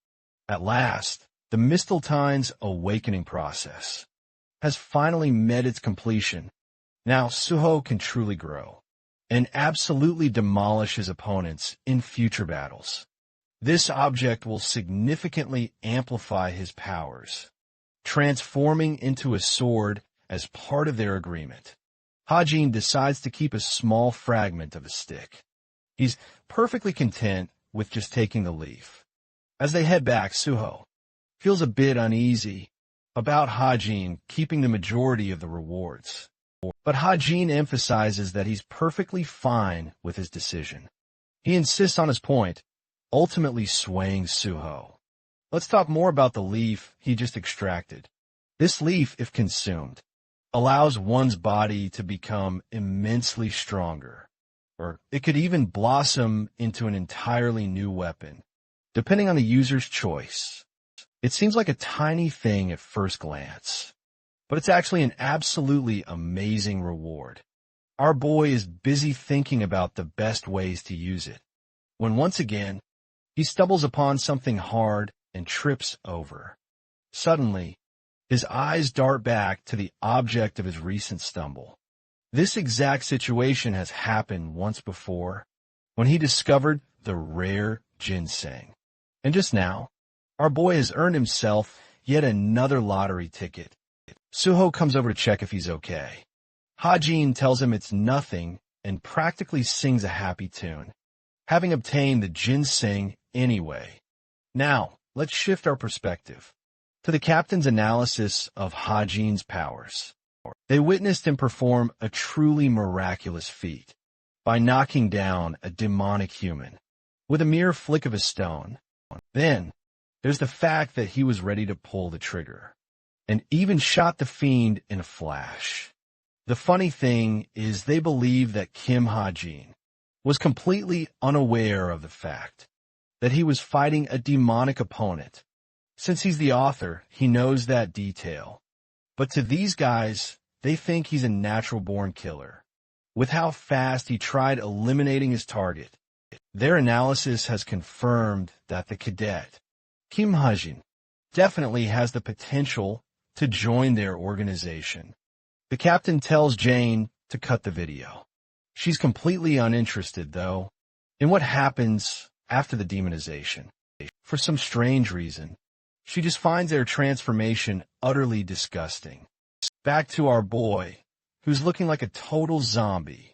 At last, the Mistletine's awakening process has finally met its completion. Now Suho can truly grow and absolutely demolish his opponents in future battles. This object will significantly amplify his powers, transforming into a sword as part of their agreement. Hajin decides to keep a small fragment of a stick. He's perfectly content with just taking the leaf. As they head back, Suho feels a bit uneasy about Hajin keeping the majority of the rewards. But Hajin emphasizes that he's perfectly fine with his decision. He insists on his point, ultimately swaying Suho. Let's talk more about the leaf he just extracted. This leaf, if consumed, allows one's body to become immensely stronger, or it could even blossom into an entirely new weapon, depending on the user's choice. It seems like a tiny thing at first glance, but it's actually an absolutely amazing reward. Our boy is busy thinking about the best ways to use it, when once again, he stumbles upon something hard and trips over. Suddenly, his eyes dart back to the object of his recent stumble. This exact situation has happened once before, when he discovered the rare ginseng. And just now, our boy has earned himself yet another lottery ticket. Suho comes over to check if he's okay. Hajin tells him it's nothing and practically sings a happy tune, having obtained the ginseng anyway. Now, let's shift our perspective to the captain's analysis of Hajin's powers. They witnessed him perform a truly miraculous feat by knocking down a demonic human with a mere flick of a stone. Then, there's the fact that he was ready to pull the trigger and even shot the fiend in a flash. The funny thing is they believe that Kim Ha-jin was completely unaware of the fact that he was fighting a demonic opponent. Since he's the author, he knows that detail. But to these guys, they think he's a natural-born killer. With how fast he tried eliminating his target, their analysis has confirmed that the cadet, Kim Ha-jin, definitely has the potential to join their organization. The captain tells Jane to cut the video. She's completely uninterested, though, in what happens after the demonization. For some strange reason, she just finds their transformation utterly disgusting. Back to our boy, who's looking like a total zombie,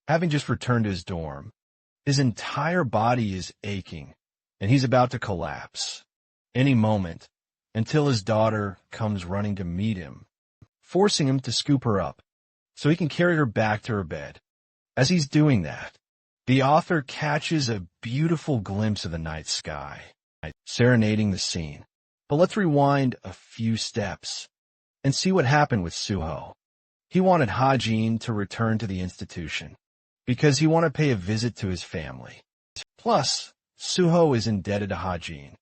having just returned to his dorm. His entire body is aching, and he's about to collapse any moment until his daughter comes running to meet him, forcing him to scoop her up so he can carry her back to her bed. As he's doing that, the author catches a beautiful glimpse of the night sky, serenading the scene. But let's rewind a few steps and see what happened with Suho. He wanted Hajin to return to the institution because he wanted to pay a visit to his family. Plus, Suho is indebted to Hajin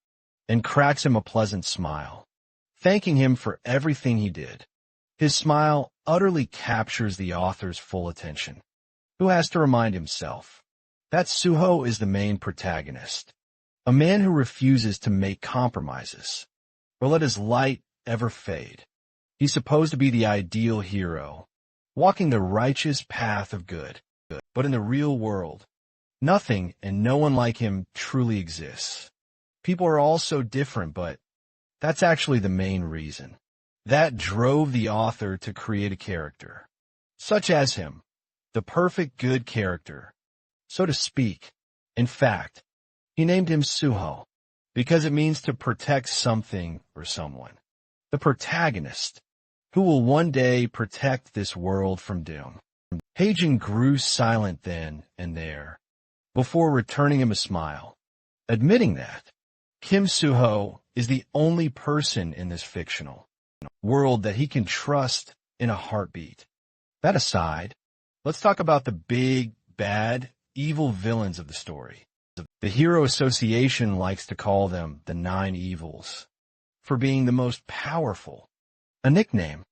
and cracks him a pleasant smile, thanking him for everything he did. His smile utterly captures the author's full attention, who has to remind himself that Suho is the main protagonist, a man who refuses to make compromises or let his light ever fade. He's supposed to be the ideal hero, walking the righteous path of good. But in the real world, nothing and no one like him truly exists. People are all so different, but that's actually the main reason that drove the author to create a character, such as him, the perfect good character, so to speak. In fact, he named him Suho because it means to protect something or someone. The protagonist, who will one day protect this world from doom. Hajin grew silent then and there, before returning him a smile, admitting that Kim Suho is the only person in this fictional world that he can trust in a heartbeat. That aside, let's talk about the big, bad, evil villains of the story. The Hero Association likes to call them the Nine Evils for being the most powerful, a nickname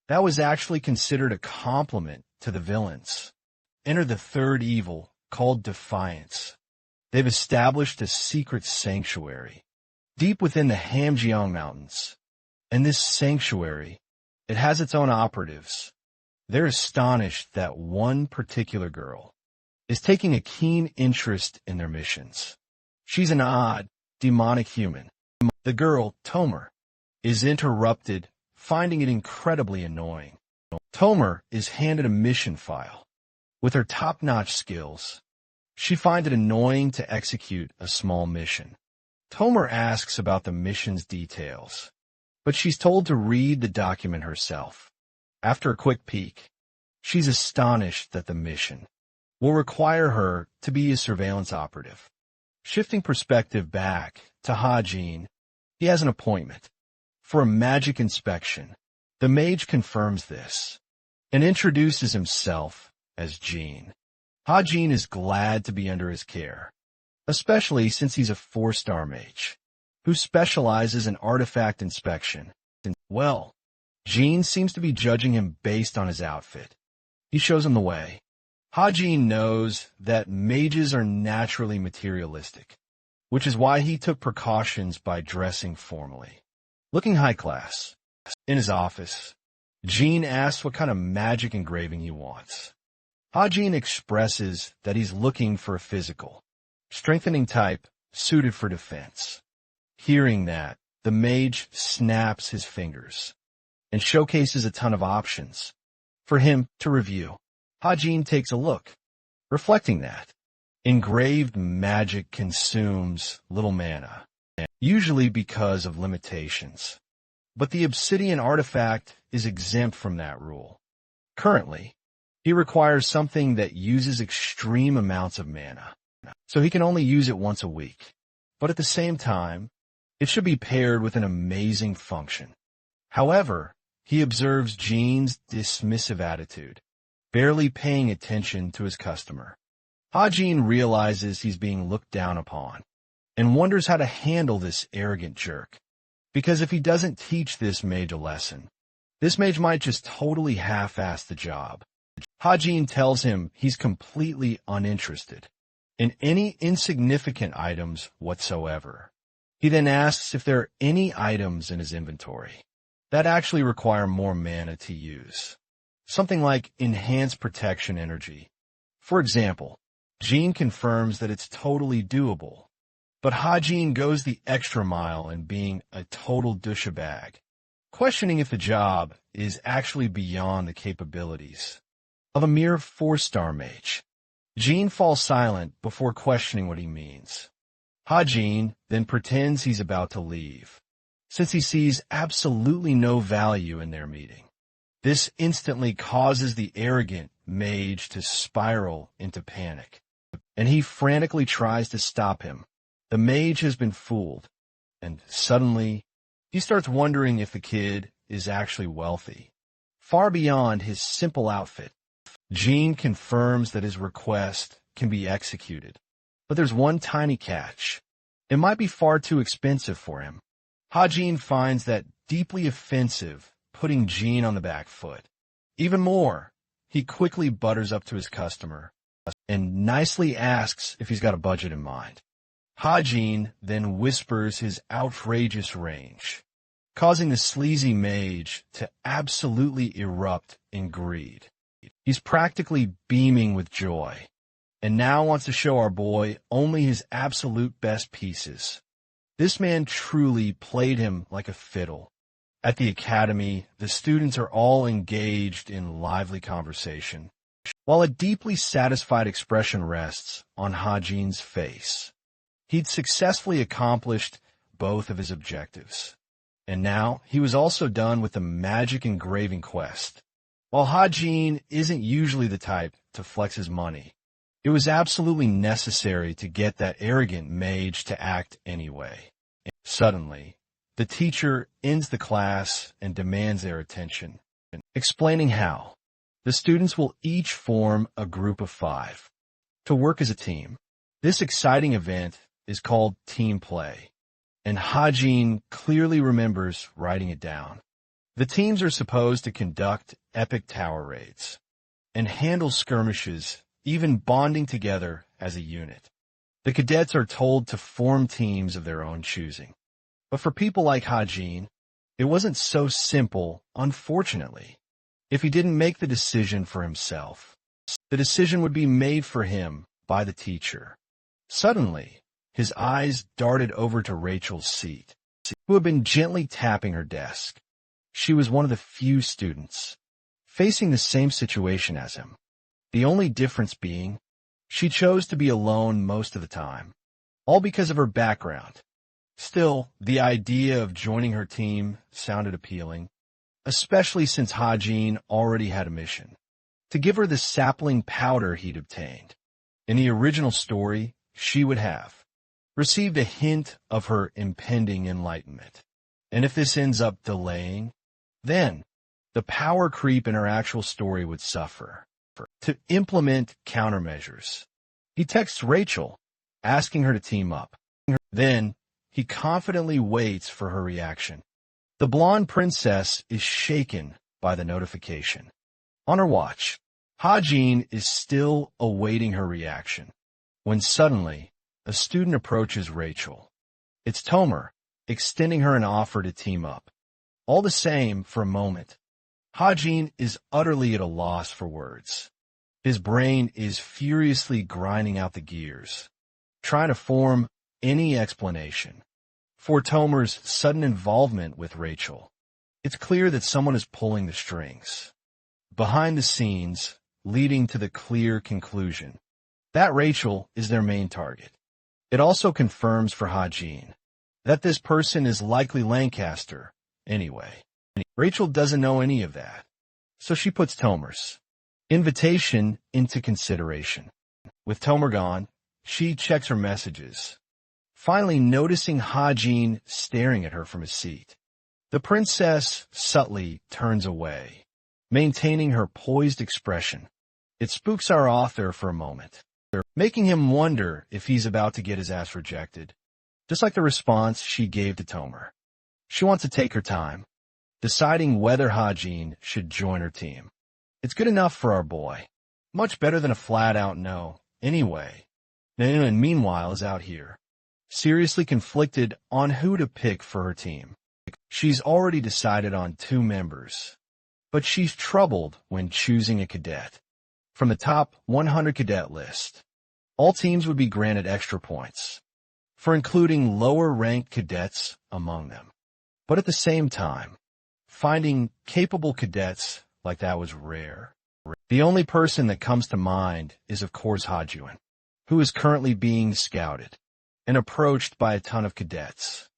that was actually considered a compliment to the villains. Enter the third evil, called Defiance. They've established a secret sanctuary deep within the Hamjiang Mountains. And this sanctuary, it has its own operatives. They're astonished that one particular girl is taking a keen interest in their missions. She's an odd, demonic human. The girl, Tomer, is interrupted, finding it incredibly annoying. Tomer is handed a mission file. With her top-notch skills, she finds it annoying to execute a small mission. Tomer asks about the mission's details, but she's told to read the document herself. After a quick peek, she's astonished that the mission will require her to be a surveillance operative. Shifting perspective back to Hajin, he has an appointment for a magic inspection. The mage confirms this and introduces himself as Jean. Hajin is glad to be under his care, especially since he's a 4-star mage who specializes in artifact inspection. Well, Jean seems to be judging him based on his outfit. He shows him the way. Hajin knows that mages are naturally materialistic, which is why he took precautions by dressing formally, looking high class. In his office, Jean asks what kind of magic engraving he wants. Hajin expresses that he's looking for a physical, strengthening type suited for defense. Hearing that, the mage snaps his fingers and showcases a ton of options for him to review. Hajin takes a look, reflecting that engraved magic consumes little mana, usually because of limitations. But the obsidian artifact is exempt from that rule. Currently, he requires something that uses extreme amounts of mana, so he can only use it once a week. But at the same time, it should be paired with an amazing function. However, he observes Jean's dismissive attitude, barely paying attention to his customer. Hajin realizes he's being looked down upon and wonders how to handle this arrogant jerk. Because if he doesn't teach this mage a lesson, this mage might just totally half-ass the job. Hajin tells him he's completely uninterested in any insignificant items whatsoever. He then asks if there are any items in his inventory that actually require more mana to use. Something like enhanced protection energy. For example, Jean confirms that it's totally doable, but Hajin goes the extra mile in being a total douchebag, questioning if the job is actually beyond the capabilities of a mere 4-star mage. Jean falls silent before questioning what he means. Hajin then pretends he's about to leave, since he sees absolutely no value in their meeting. This instantly causes the arrogant mage to spiral into panic, and he frantically tries to stop him. The mage has been fooled, and suddenly he starts wondering if the kid is actually wealthy. Far beyond his simple outfit, Jean confirms that his request can be executed. But there's one tiny catch. It might be far too expensive for him. Hajin finds that deeply offensive, putting Jean on the back foot. Even more, he quickly butters up to his customer and nicely asks if he's got a budget in mind. Hajin then whispers his outrageous range, causing the sleazy mage to absolutely erupt in greed. He's practically beaming with joy, and now wants to show our boy only his absolute best pieces. This man truly played him like a fiddle. At the academy, the students are all engaged in lively conversation, while a deeply satisfied expression rests on Hajin's face. He'd successfully accomplished both of his objectives, and now he was also done with the magic engraving quest. While Hajin isn't usually the type to flex his money, it was absolutely necessary to get that arrogant mage to act anyway. Suddenly, the teacher ends the class and demands their attention, explaining how the students will each form a group of 5 to work as a team. This exciting event is called team play, and Hajin clearly remembers writing it down. The teams are supposed to conduct epic tower raids and handle skirmishes, even bonding together as a unit. The cadets are told to form teams of their own choosing. But for people like Hajin, it wasn't so simple, unfortunately. If he didn't make the decision for himself, the decision would be made for him by the teacher. Suddenly, his eyes darted over to Rachel's seat, who had been gently tapping her desk. She was one of the few students facing the same situation as him. The only difference being, she chose to be alone most of the time, all because of her background. Still, the idea of joining her team sounded appealing, especially since Hajin already had a mission: to give her the sapling powder he'd obtained. In the original story, she would have received a hint of her impending enlightenment. And if this ends up delaying, then the power creep in her actual story would suffer. To implement countermeasures, he texts Rachel asking her to team up. Then, he confidently waits for her reaction. The blonde princess is shaken by the notification. On her watch, Hajin is still awaiting her reaction, when suddenly, a student approaches Rachel. It's Tomer, extending her an offer to team up. All the same, for a moment, Hajin is utterly at a loss for words. His brain is furiously grinding out the gears, trying to form any explanation for Tomer's sudden involvement with Rachel. It's clear that someone is pulling the strings behind the scenes, leading to the clear conclusion that Rachel is their main target. It also confirms for Hajin that this person is likely Lancaster anyway. Rachel doesn't know any of that, so she puts Tomer's invitation into consideration. With Tomer gone, she checks her messages, finally noticing Hajin staring at her from his seat. The princess subtly turns away, maintaining her poised expression. It spooks our author for a moment, making him wonder if he's about to get his ass rejected, just like the response she gave to Tomer. She wants to take her time, deciding whether Hajin should join her team. It's good enough for our boy, much better than a flat-out no. Anyway, Naeun meanwhile is out here, seriously conflicted on who to pick for her team. She's already decided on 2 members, but she's troubled when choosing a cadet. From the top 100 cadet list, all teams would be granted extra points for including lower-ranked cadets among them. But at the same time, finding capable cadets like that was rare. The only person that comes to mind is, of course, Hajun, who is currently being scouted and approached by a ton of cadets,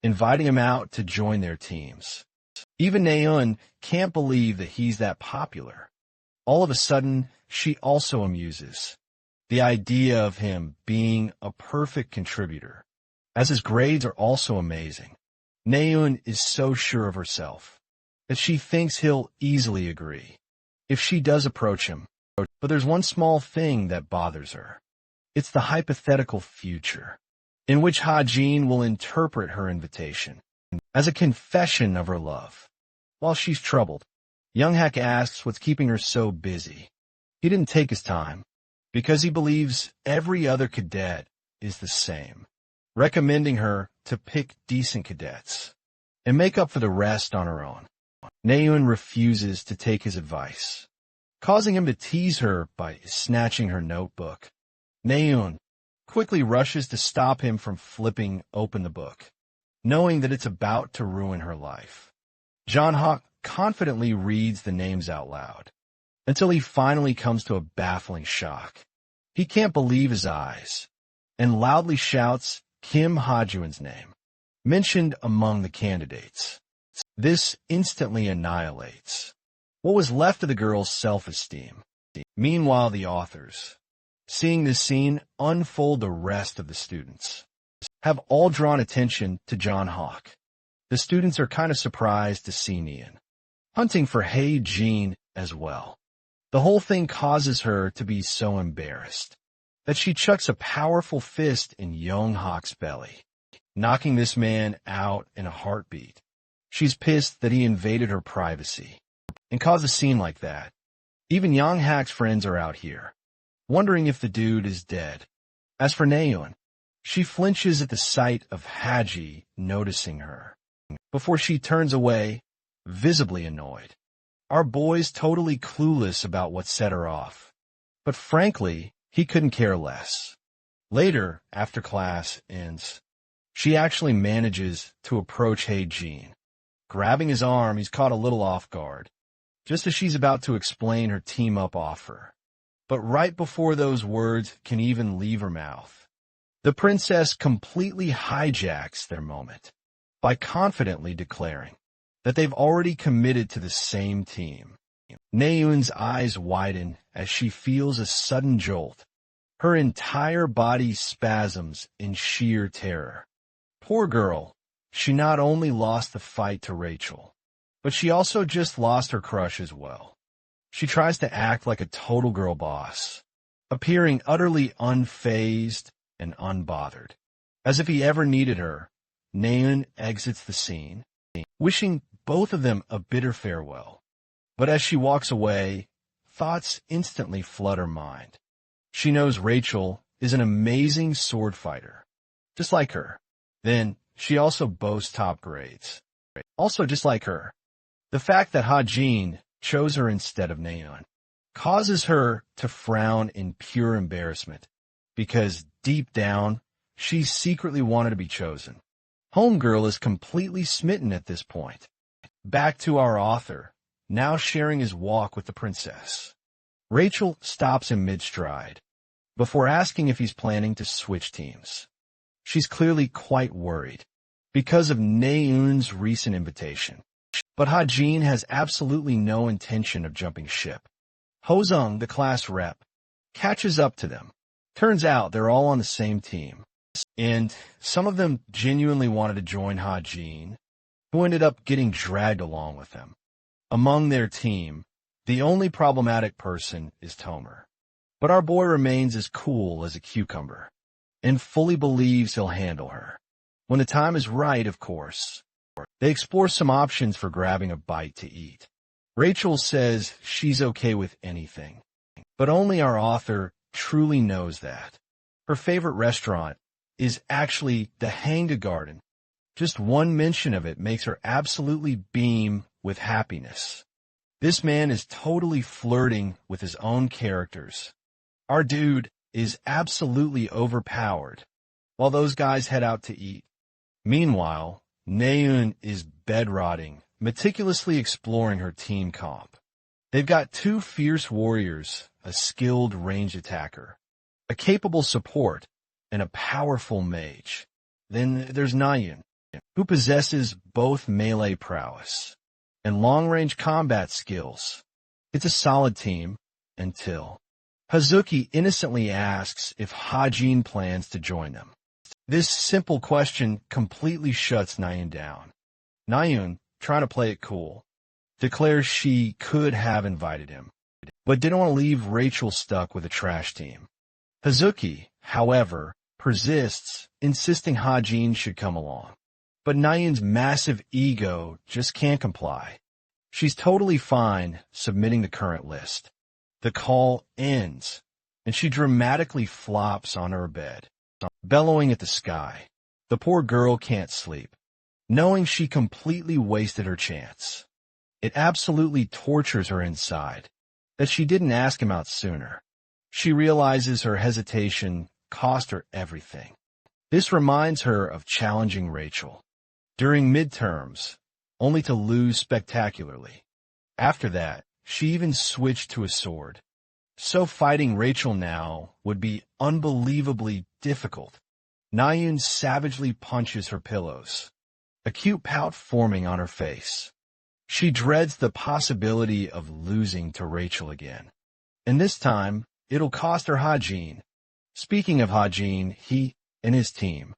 inviting him out to join their teams. Even Naeun can't believe that he's that popular. All of a sudden, she also amuses the idea of him being a perfect contributor, as his grades are also amazing. Naeun is so sure of herself that she thinks he'll easily agree if she does approach him. But there's one small thing that bothers her. It's the hypothetical future, in which Hajin will interpret her invitation as a confession of her love. While she's troubled, Younghak asks what's keeping her so busy. He didn't take his time, because he believes every other cadet is the same, recommending her to pick decent cadets and make up for the rest on her own. Naeun refuses to take his advice, causing him to tease her by snatching her notebook. Naeun quickly rushes to stop him from flipping open the book, knowing that it's about to ruin her life. Jeonhak confidently reads the names out loud, until he finally comes to a baffling shock. He can't believe his eyes, and loudly shouts Kim Hajun's name, mentioned among the candidates. This instantly annihilates what was left of the girl's self-esteem. Meanwhile, the authors, seeing this scene unfold, the rest of the students have all drawn attention to Jeonhak. The students are kind of surprised to see Neon hunting for Hae-jin as well. The whole thing causes her to be so embarrassed that she chucks a powerful fist in Younghak's belly, knocking this man out in a heartbeat. She's pissed that he invaded her privacy and caused a scene like that. Even Younghak's friends are out here, wondering if the dude is dead. As for Naeun, she flinches at the sight of Haji noticing her, before she turns away, visibly annoyed. Our boy's totally clueless about what set her off, but frankly, he couldn't care less. Later, after class ends, she actually manages to approach Hae-jin. Grabbing his arm, he's caught a little off guard, just as she's about to explain her team-up offer. But right before those words can even leave her mouth, the princess completely hijacks their moment by confidently declaring that they've already committed to the same team. Naeun's eyes widen as she feels a sudden jolt. Her entire body spasms in sheer terror. Poor girl, she not only lost the fight to Rachel, but she also just lost her crush as well. She tries to act like a total girl boss, appearing utterly unfazed and unbothered. As if he ever needed her, Naeun exits the scene, wishing both of them a bitter farewell. But as she walks away, thoughts instantly flood her mind. She knows Rachel is an amazing sword fighter, just like her. Then, she also boasts top grades, also just like her. The fact that Hajin chose her instead of Naeun causes her to frown in pure embarrassment, because deep down, she secretly wanted to be chosen. Homegirl is completely smitten at this point. Back to our author, now sharing his walk with the princess. Rachel stops him mid-stride, before asking if he's planning to switch teams. She's clearly quite worried, because of Naeun's recent invitation. But Hajin has absolutely no intention of jumping ship. Hozung, the class rep, catches up to them. Turns out they're all on the same team, and some of them genuinely wanted to join Hajin, who ended up getting dragged along with them. Among their team, the only problematic person is Tomer. But our boy remains as cool as a cucumber, and fully believes he'll handle her. When the time is right, of course. They explore some options for grabbing a bite to eat. Rachel says she's okay with anything, but only our author truly knows that. Her favorite restaurant is actually the Hanga Garden. Just one mention of it makes her absolutely beam with happiness. This man is totally flirting with his own characters. Our dude is absolutely overpowered, while those guys head out to eat. Meanwhile, Naeun is bedrotting, meticulously exploring her team comp. They've got two fierce warriors, a skilled range attacker, a capable support, and a powerful mage. Then there's Naeun, who possesses both melee prowess and long-range combat skills. It's a solid team, until Hazuki innocently asks if Hajin plans to join them. This simple question completely shuts Naeun down. Naeun, trying to play it cool, declares she could have invited him, but didn't want to leave Rachel stuck with a trash team. Hazuki, however, persists, insisting Hajin should come along. But Naeun's massive ego just can't comply. She's totally fine submitting the current list. The call ends, and she dramatically flops on her bed, bellowing at the sky. The poor girl can't sleep, knowing she completely wasted her chance. It absolutely tortures her inside that she didn't ask him out sooner. She realizes her hesitation cost her everything. This reminds her of challenging Rachel during midterms, only to lose spectacularly. After that, she even switched to a sword. So fighting Rachel now would be unbelievably difficult. Naeun savagely punches her pillows, a cute pout forming on her face. She dreads the possibility of losing to Rachel again. And this time, it'll cost her Hajin. Speaking of Hajin, he and his team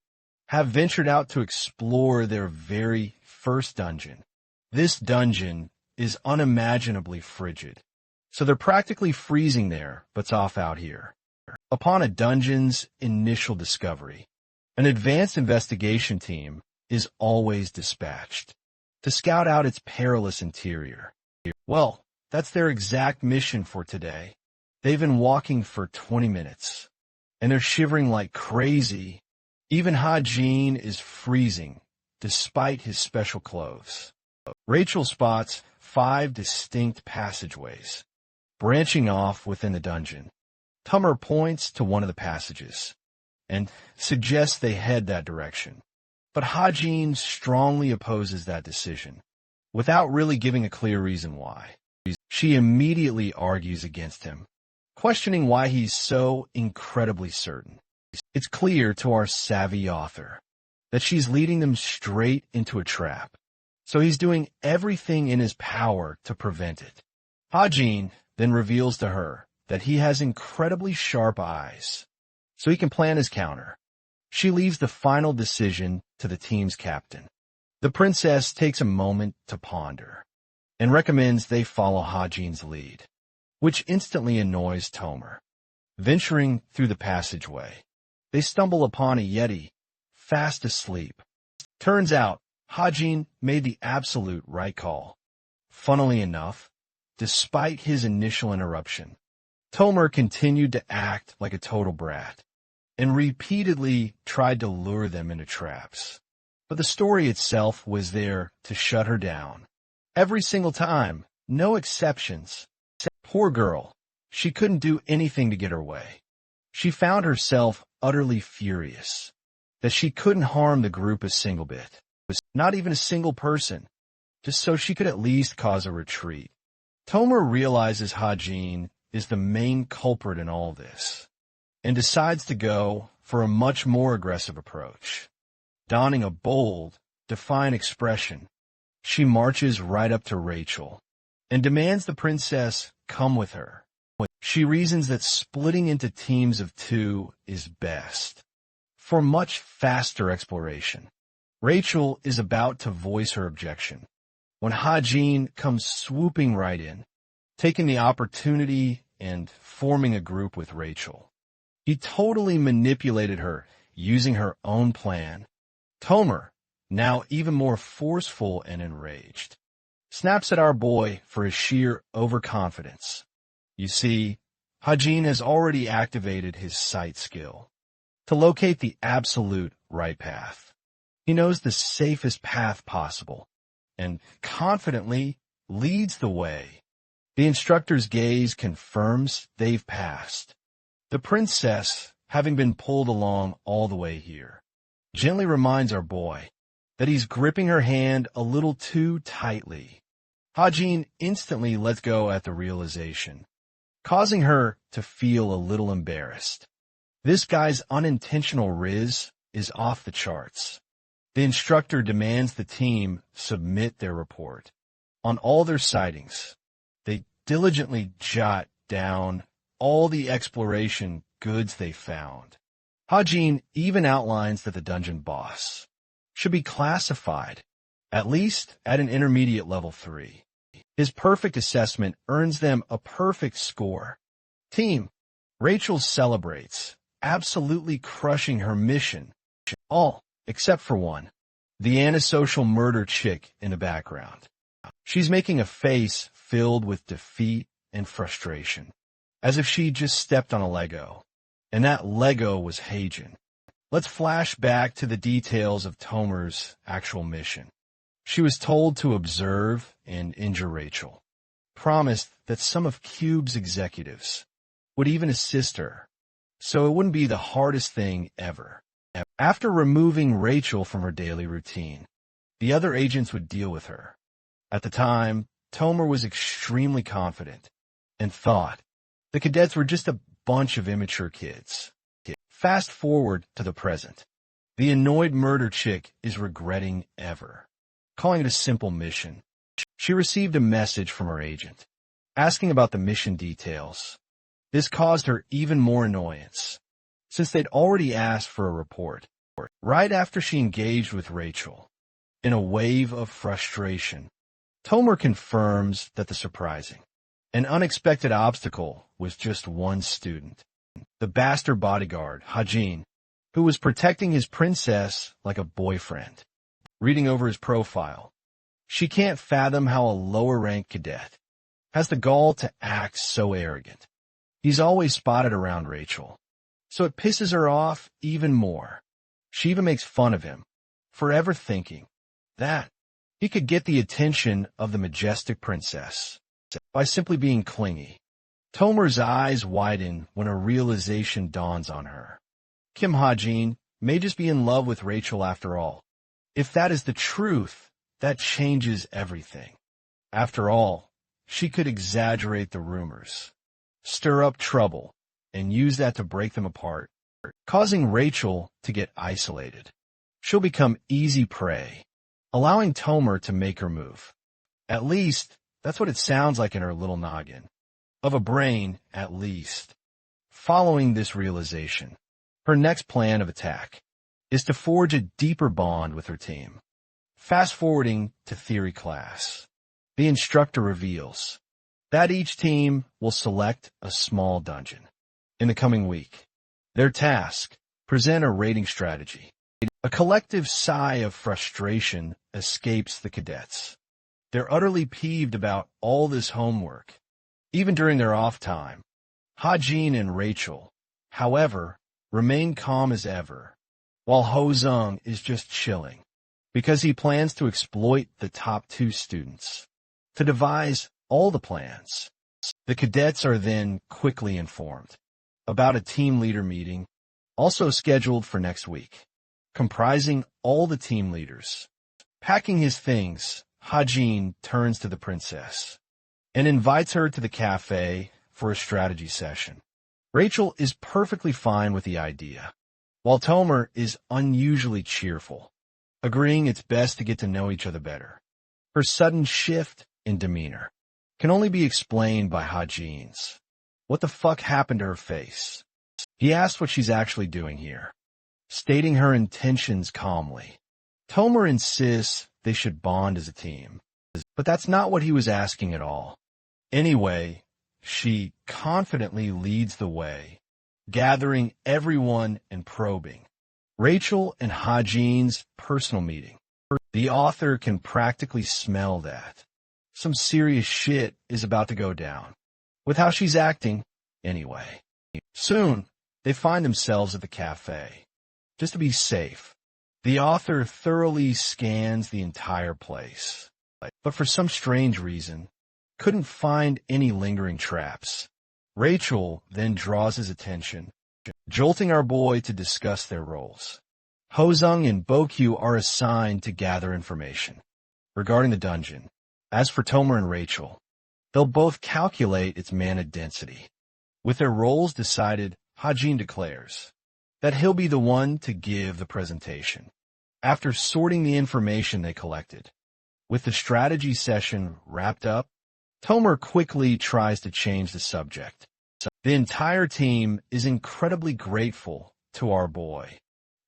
have ventured out to explore their very first dungeon. This dungeon is unimaginably frigid, so they're practically freezing there, but's off out here. Upon a dungeon's initial discovery, an advanced investigation team is always dispatched to scout out its perilous interior. Well, that's their exact mission for today. They've been walking for 20 minutes, and they're shivering like crazy. Even Hajin is freezing, despite his special clothes. Rachel spots 5 distinct passageways, branching off within the dungeon. Tomer points to one of the passages, and suggests they head that direction. But Hajin strongly opposes that decision, without really giving a clear reason why. She immediately argues against him, questioning why he's so incredibly certain. It's clear to our savvy author that she's leading them straight into a trap, so he's doing everything in his power to prevent it. Hajin then reveals to her that he has incredibly sharp eyes, so he can plan his counter. She leaves the final decision to the team's captain. The princess takes a moment to ponder, and recommends they follow Hajin's lead, which instantly annoys Tomer. Venturing through the passageway, They stumble upon a Yeti, fast asleep. Turns out, Hajin made the absolute right call. Funnily enough, despite his initial interruption, Tomer continued to act like a total brat and repeatedly tried to lure them into traps. But the story itself was there to shut her down. Every single time, no exceptions. Poor girl, she couldn't do anything to get her way. She found herself utterly furious that she couldn't harm the group a single bit, not even a single person, just so she could at least cause a retreat. Tomer realizes Hajin is the main culprit in all this, and decides to go for a much more aggressive approach. Donning a bold, defiant expression, she marches right up to Rachel and demands the princess come with her. She reasons that splitting into teams of 2 is best for much faster exploration. Rachel is about to voice her objection when Hajin comes swooping right in, taking the opportunity and forming a group with Rachel. He totally manipulated her using her own plan. Tomer, now even more forceful and enraged, snaps at our boy for his sheer overconfidence. You see, Hajin has already activated his sight skill to locate the absolute right path. He knows the safest path possible and confidently leads the way. The instructor's gaze confirms they've passed. The princess, having been pulled along all the way here, gently reminds our boy that he's gripping her hand a little too tightly. Hajin instantly lets go at the realization, causing her to feel a little embarrassed. This guy's unintentional riz is off the charts. The instructor demands the team submit their report on all their sightings. They diligently jot down all the exploration goods they found. Hajin even outlines that the dungeon boss should be classified, at least at an intermediate level 3. His perfect assessment earns them a perfect score. Team, Rachel celebrates, absolutely crushing her mission. All, except for one, the antisocial murder chick in the background. She's making a face filled with defeat and frustration, as if she just stepped on a Lego, and that Lego was Hajin. Let's flash back to the details of Tomer's actual mission. She was told to observe and injure Rachel, promised that some of Cube's executives would even assist her, so it wouldn't be the hardest thing ever. After removing Rachel from her daily routine, the other agents would deal with her. At the time, Tomer was extremely confident and thought the cadets were just a bunch of immature kids. Fast forward to the present. The annoyed murder chick is regretting ever calling it a simple mission. She received a message from her agent, asking about the mission details. This caused her even more annoyance, since they'd already asked for a report. Right after she engaged with Rachel, in a wave of frustration, Tomer confirms that the surprising and unexpected obstacle was just one student, the bastard bodyguard, Hajin, who was protecting his princess like a boyfriend. Reading over his profile, she can't fathom how a lower-ranked cadet has the gall to act so arrogant. He's always spotted around Rachel, so it pisses her off even more. She even makes fun of him, forever thinking that he could get the attention of the majestic princess by simply being clingy. Tomer's eyes widen when a realization dawns on her. Kim Hajin may just be in love with Rachel after all. If that is the truth, that changes everything. After all, she could exaggerate the rumors, stir up trouble, and use that to break them apart, causing Rachel to get isolated. She'll become easy prey, allowing Tomer to make her move. At least, that's what it sounds like in her little noggin. Of a brain, at least. Following this realization, her next plan of attack is to forge a deeper bond with her team. Fast-forwarding to theory class, the instructor reveals that each team will select a small dungeon in the coming week. Their task, present a rating strategy. A collective sigh of frustration escapes the cadets. They're utterly peeved about all this homework, even during their off time. Ha-jin and Rachel, however, remain calm as ever, while Ho-jung is just chilling, because he plans to exploit the top 2 students to devise all the plans. The cadets are then quickly informed about a team leader meeting, also scheduled for next week, comprising all the team leaders. Packing his things, Ha-jin turns to the princess and invites her to the cafe for a strategy session. Rachel is perfectly fine with the idea, while Tomer is unusually cheerful, agreeing it's best to get to know each other better. Her sudden shift in demeanor can only be explained by Ha-jin's. What the fuck happened to her face? He asks what she's actually doing here, stating her intentions calmly. Tomer insists they should bond as a team, but that's not what he was asking at all. Anyway, she confidently leads the way, gathering everyone and probing Rachel and Ha-jin's personal meeting. The author can practically smell that some serious shit is about to go down, with how she's acting anyway. Soon, they find themselves at the cafe. Just to be safe, the author thoroughly scans the entire place, but for some strange reason, couldn't find any lingering traps. Rachel then draws his attention, jolting our boy to discuss their roles. Ho-jung and Bokyu are assigned to gather information regarding the dungeon. As for Tomer and Rachel, they'll both calculate its mana density. With their roles decided, Ha-jin declares that he'll be the one to give the presentation. After sorting the information they collected, with the strategy session wrapped up, Tomer quickly tries to change the subject. The entire team is incredibly grateful to our boy,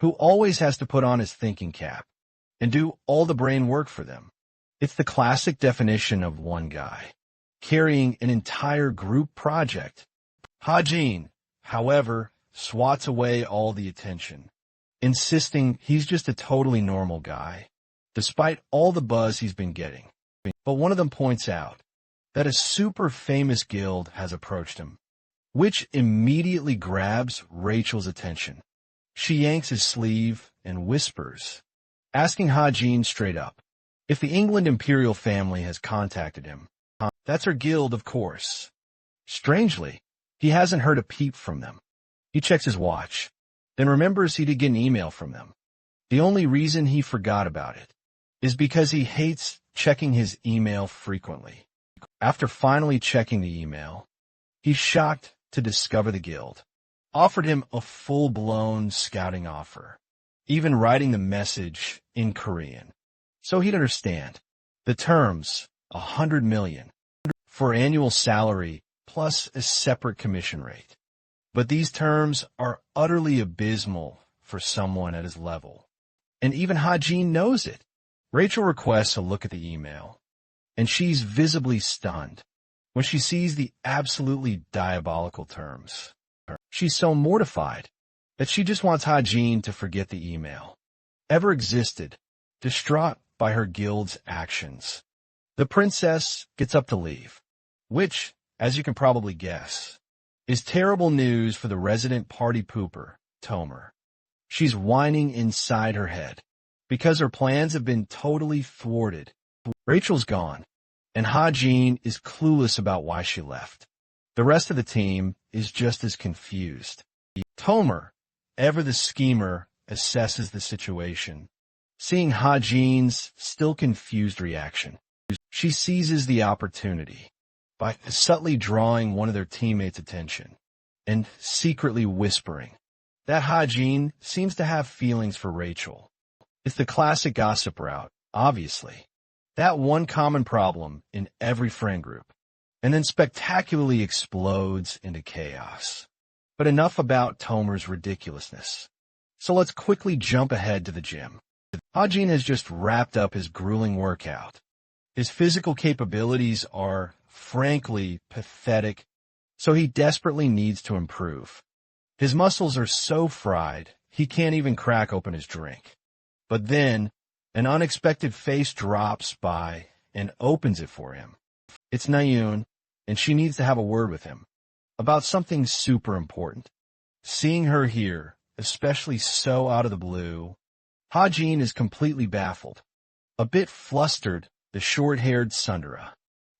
who always has to put on his thinking cap and do all the brain work for them. It's the classic definition of one guy carrying an entire group project. Ha-jin, however, swats away all the attention, insisting he's just a totally normal guy, despite all the buzz he's been getting. But one of them points out that a super famous guild has approached him, which immediately grabs Rachel's attention. She yanks his sleeve and whispers, asking Ha-jin straight up if the England imperial family has contacted him. That's her guild, of course. Strangely, he hasn't heard a peep from them. He checks his watch, then remembers he did get an email from them. The only reason he forgot about it is because he hates checking his email frequently. After finally checking the email, he's shocked to discover the guild offered him a full-blown scouting offer, even writing the message in Korean, so he'd understand. The terms, 100 million for annual salary plus a separate commission rate. But these terms are utterly abysmal for someone at his level. And even Ha-jin knows it. Rachel requests a look at the email, and she's visibly stunned when she sees the absolutely diabolical terms. She's so mortified that she just wants Ha-jin to forget the email ever existed, distraught by her guild's actions. The princess gets up to leave, which, as you can probably guess, is terrible news for the resident party pooper, Tomer. She's whining inside her head because her plans have been totally thwarted. Rachel's gone, and Ha-jin is clueless about why she left. The rest of the team is just as confused. Tomer, ever the schemer, assesses the situation, seeing Ha-jin's still confused reaction. She seizes the opportunity by subtly drawing one of their teammates' attention and secretly whispering that Ha-jin seems to have feelings for Rachel. It's the classic gossip route, obviously. That one common problem in every friend group, and then spectacularly explodes into chaos. But enough about Tomer's ridiculousness. So let's quickly jump ahead to the gym. Ha-jin has just wrapped up his grueling workout. His physical capabilities are, frankly, pathetic, so he desperately needs to improve. His muscles are so fried, he can't even crack open his drink. But then, an unexpected face drops by and opens it for him. It's Nayoon, and she needs to have a word with him about something super important. Seeing her here, especially so out of the blue, Ha-jin is completely baffled. A bit flustered, the short-haired Sundara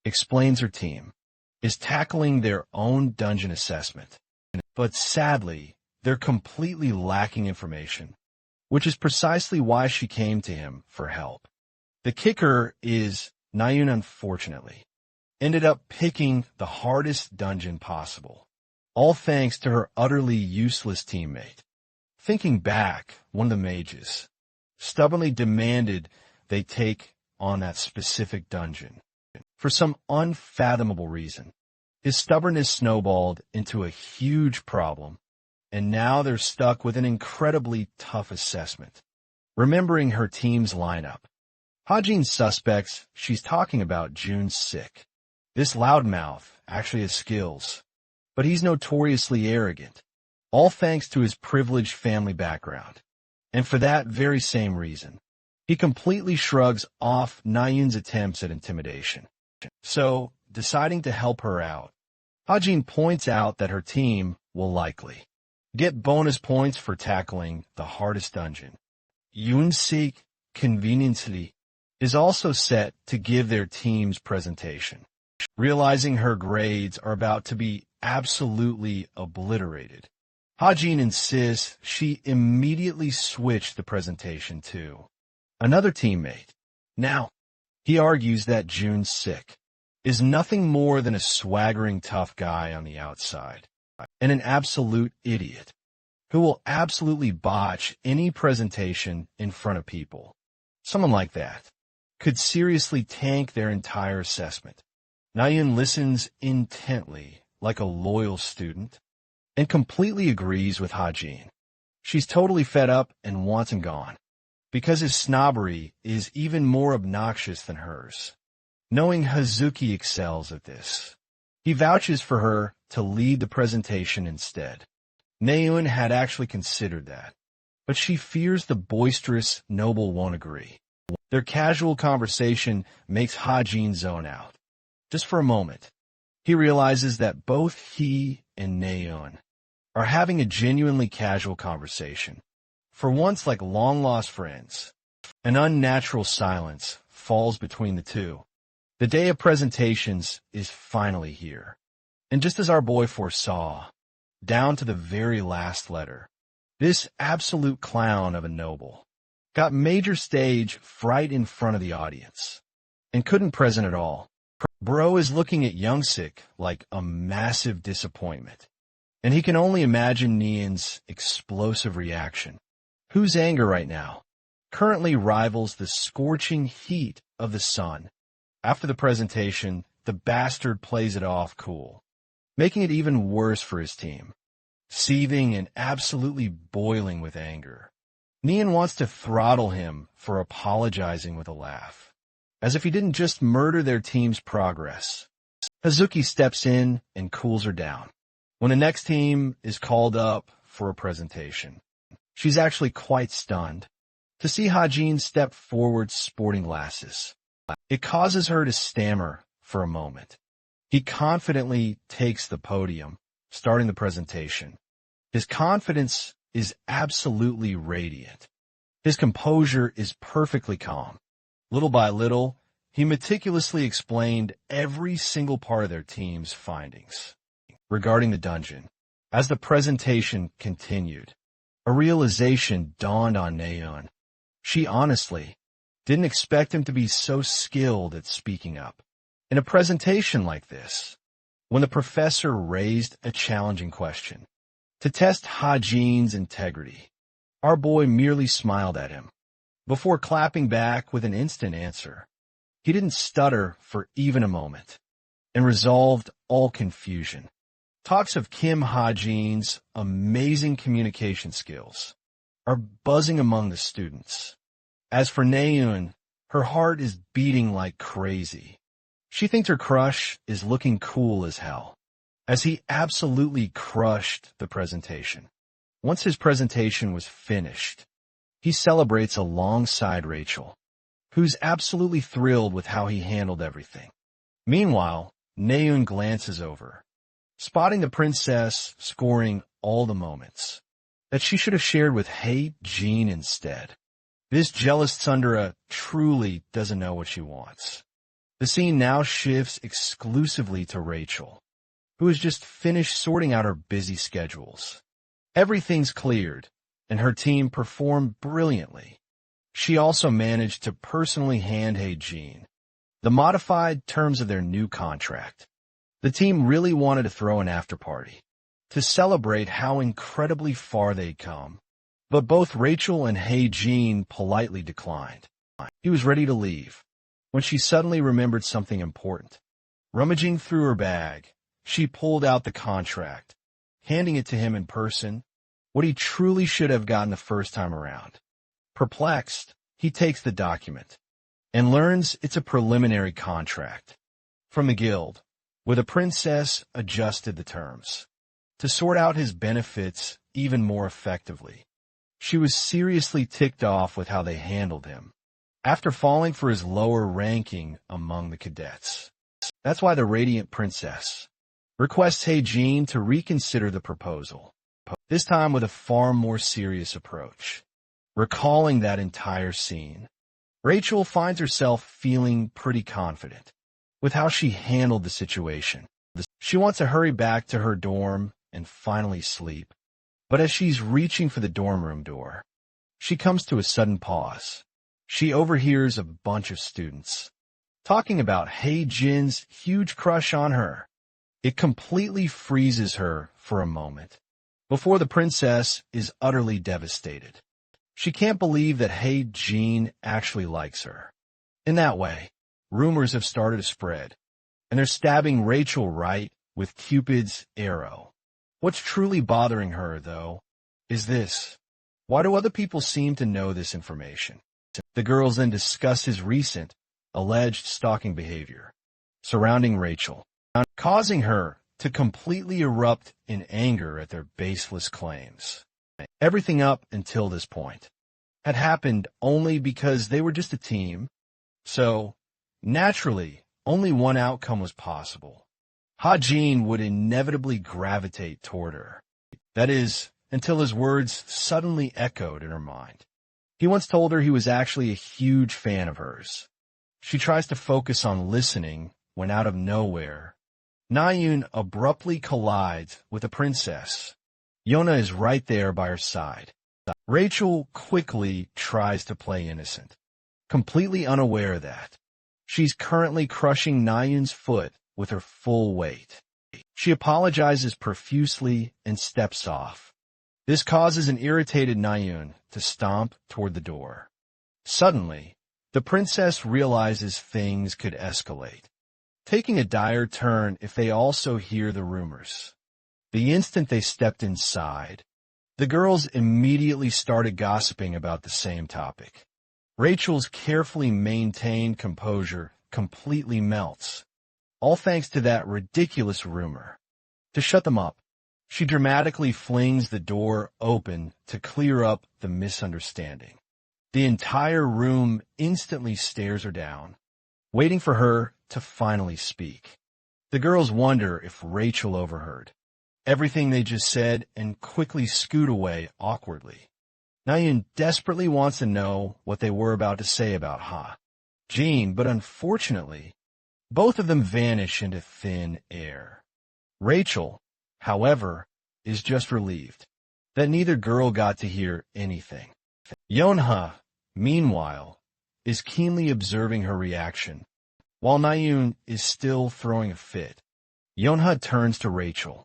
explains her team is tackling their own dungeon assessment. But sadly, they're completely lacking information, which is precisely why she came to him for help. The kicker is Nayoon, unfortunately, ended up picking the hardest dungeon possible, all thanks to her utterly useless teammate. Thinking back, one of the mages stubbornly demanded they take on that specific dungeon. For some unfathomable reason, his stubbornness snowballed into a huge problem, and now they're stuck with an incredibly tough assessment. Remembering her team's lineup, Ha-jin suspects she's talking about Jun's sick. This loudmouth actually has skills, but he's notoriously arrogant, all thanks to his privileged family background. And for that very same reason, he completely shrugs off Nayoon's attempts at intimidation. So, deciding to help her out, Ha-jin points out that her team will likely get bonus points for tackling the hardest dungeon. Yoon-sik, conveniently, is also set to give their team's presentation. Realizing her grades are about to be absolutely obliterated, Ha-jin insists she immediately switch the presentation to another teammate. Now, he argues that Jun-sik is nothing more than a swaggering tough guy on the outside, and an absolute idiot who will absolutely botch any presentation in front of people. Someone like that could seriously tank their entire assessment. Nayoon listens intently, like a loyal student, and completely agrees with Ha-jin. She's totally fed up and wants him gone, because his snobbery is even more obnoxious than hers. Knowing Hazuki excels at this, he vouches for her to lead the presentation instead. Nayoon had actually considered that, but she fears the boisterous noble won't agree. Their casual conversation makes Ha-jin zone out. Just for a moment, he realizes that both he and Nayoon are having a genuinely casual conversation. For once, like long-lost friends, an unnatural silence falls between the two. The day of presentations is finally here. And just as our boy foresaw, down to the very last letter, this absolute clown of a noble got major stage fright in front of the audience and couldn't present at all. Bro is looking at Young-sik like a massive disappointment, and he can only imagine Neon's explosive reaction, whose anger right now currently rivals the scorching heat of the sun. After the presentation, the bastard plays it off cool, making it even worse for his team. Seething and absolutely boiling with anger, Neon wants to throttle him for apologizing with a laugh, as if he didn't just murder their team's progress. Hazuki steps in and cools her down. When the next team is called up for a presentation, she's actually quite stunned to see Ha-jin step forward sporting glasses. It causes her to stammer for a moment. He confidently takes the podium, starting the presentation. His confidence is absolutely radiant. His composure is perfectly calm. Little by little, he meticulously explained every single part of their team's findings regarding the dungeon. As the presentation continued, a realization dawned on Nayoon. She honestly didn't expect him to be so skilled at speaking up. In a presentation like this, when the professor raised a challenging question to test Ha-jin's integrity, our boy merely smiled at him before clapping back with an instant answer. He didn't stutter for even a moment and resolved all confusion. Talks of Kim Ha-jin's amazing communication skills are buzzing among the students. As for Nayoon, her heart is beating like crazy. She thinks her crush is looking cool as hell, as he absolutely crushed the presentation. Once his presentation was finished, he celebrates alongside Rachel, who's absolutely thrilled with how he handled everything. Meanwhile, Naeun glances over, spotting the princess scoring all the moments that she should have shared with Jin instead. This jealous tsundere truly doesn't know what she wants. The scene now shifts exclusively to Rachel, who has just finished sorting out her busy schedules. Everything's cleared, and her team performed brilliantly. She also managed to personally hand Jin the modified terms of their new contract. The team really wanted to throw an after-party to celebrate how incredibly far they'd come, but both Rachel and Jin politely declined. He was ready to leave when she suddenly remembered something important. Rummaging through her bag, she pulled out the contract, handing it to him in person, what he truly should have gotten the first time around. Perplexed, he takes the document and learns it's a preliminary contract from the guild, where the princess adjusted the terms to sort out his benefits even more effectively. She was seriously ticked off with how they handled him, after falling for his lower ranking among the cadets. That's why the Radiant Princess requests Jin to reconsider the proposal, this time with a far more serious approach. Recalling that entire scene, Rachel finds herself feeling pretty confident with how she handled the situation. She wants to hurry back to her dorm and finally sleep, but as she's reaching for the dorm room door, she comes to a sudden pause. She overhears a bunch of students talking about Jin's huge crush on her. It completely freezes her for a moment before the princess is utterly devastated. She can't believe that Jin actually likes her. In that way, rumors have started to spread, and they're stabbing Rachel right with Cupid's arrow. What's truly bothering her, though, is this. Why do other people seem to know this information? The girls then discuss his recent, alleged stalking behavior surrounding Rachel, causing her to completely erupt in anger at their baseless claims. Everything up until this point had happened only because they were just a team, so naturally, only one outcome was possible. Jin would inevitably gravitate toward her. That is, until his words suddenly echoed in her mind. He once told her he was actually a huge fan of hers. She tries to focus on listening when out of nowhere, Naeun abruptly collides with the princess. Yona is right there by her side. Rachel quickly tries to play innocent, completely unaware that she's currently crushing Naeun's foot with her full weight. She apologizes profusely and steps off. This causes an irritated Naeun to stomp toward the door. Suddenly, the princess realizes things could escalate, taking a dire turn if they also hear the rumors. The instant they stepped inside, the girls immediately started gossiping about the same topic. Rachel's carefully maintained composure completely melts, all thanks to that ridiculous rumor. To shut them up, she dramatically flings the door open to clear up the misunderstanding. The entire room instantly stares her down, waiting for her to finally speak. The girls wonder if Rachel overheard everything they just said and quickly scoot away awkwardly. Naeun desperately wants to know what they were about to say about Jin, but unfortunately, both of them vanish into thin air. Rachel, however, is just relieved that neither girl got to hear anything. Yonha, meanwhile, is keenly observing her reaction. While Naeun is still throwing a fit, Yonha turns to Rachel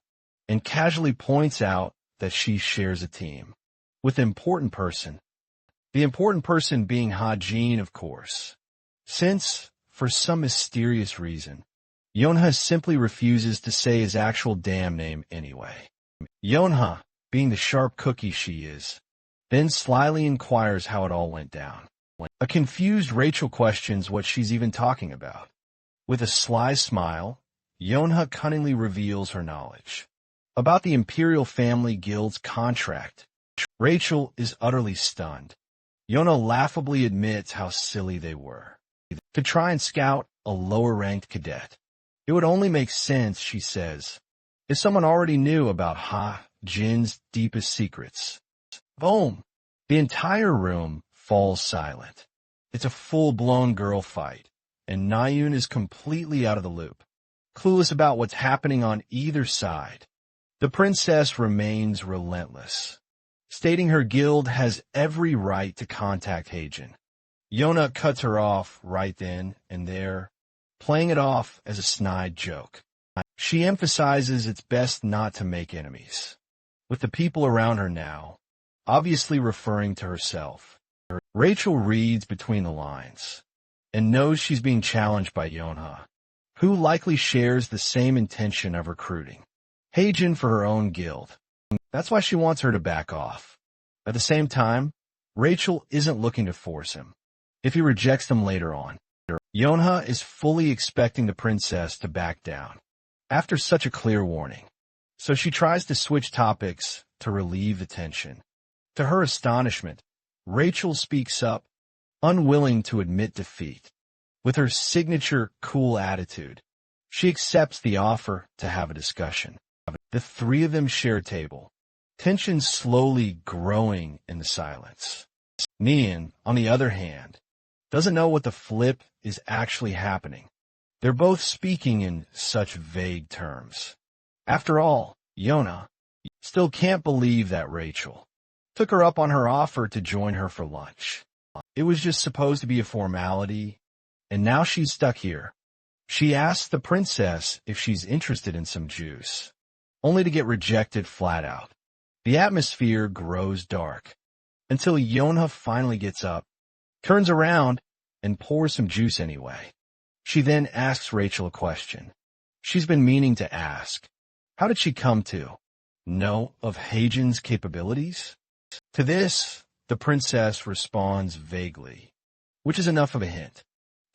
and casually points out that she shares a team with the important person being Jin, of course. Since, for some mysterious reason, Yonha simply refuses to say his actual damn name anyway. Yonha, being the sharp cookie she is, then slyly inquires how it all went down. A confused Rachel questions what she's even talking about. With a sly smile, Yonha cunningly reveals her knowledge. about the Imperial Family Guild's contract. Rachel is utterly stunned. Yona laughably admits how silly they were. To try and scout a lower-ranked cadet. It would only make sense, she says, if someone already knew about Jin's deepest secrets. Boom! The entire room falls silent. It's a full-blown girl fight, and Nayun is completely out of the loop, clueless about what's happening on either side. The princess remains relentless, stating her guild has every right to contact Heijin. Yona cuts her off right then and there, playing it off as a snide joke. She emphasizes it's best not to make enemies, with the people around her now, obviously referring to herself. Rachel reads between the lines, and knows she's being challenged by Yonha, who likely shares the same intention of recruiting Heijin for her own guild. That's why she wants her to back off. At the same time, Rachel isn't looking to force him, if he rejects them later on. Yonha is fully expecting the princess to back down, after such a clear warning. So she tries to switch topics to relieve the tension. To her astonishment, Rachel speaks up, unwilling to admit defeat. With her signature cool attitude, she accepts the offer to have a discussion. The three of them share a table, tension slowly growing in the silence. Nian, on the other hand, doesn't know what the flip is actually happening. They're both speaking in such vague terms. After all, Yona still can't believe that Rachel took her up on her offer to join her for lunch. It was just supposed to be a formality, and now she's stuck here. She asks the princess if she's interested in some juice, only to get rejected flat out. The atmosphere grows dark, until Yonha finally gets up, turns around, and pours some juice anyway. She then asks Rachel a question she's been meaning to ask. How did she come to know of Heijin's capabilities? To this, the princess responds vaguely, which is enough of a hint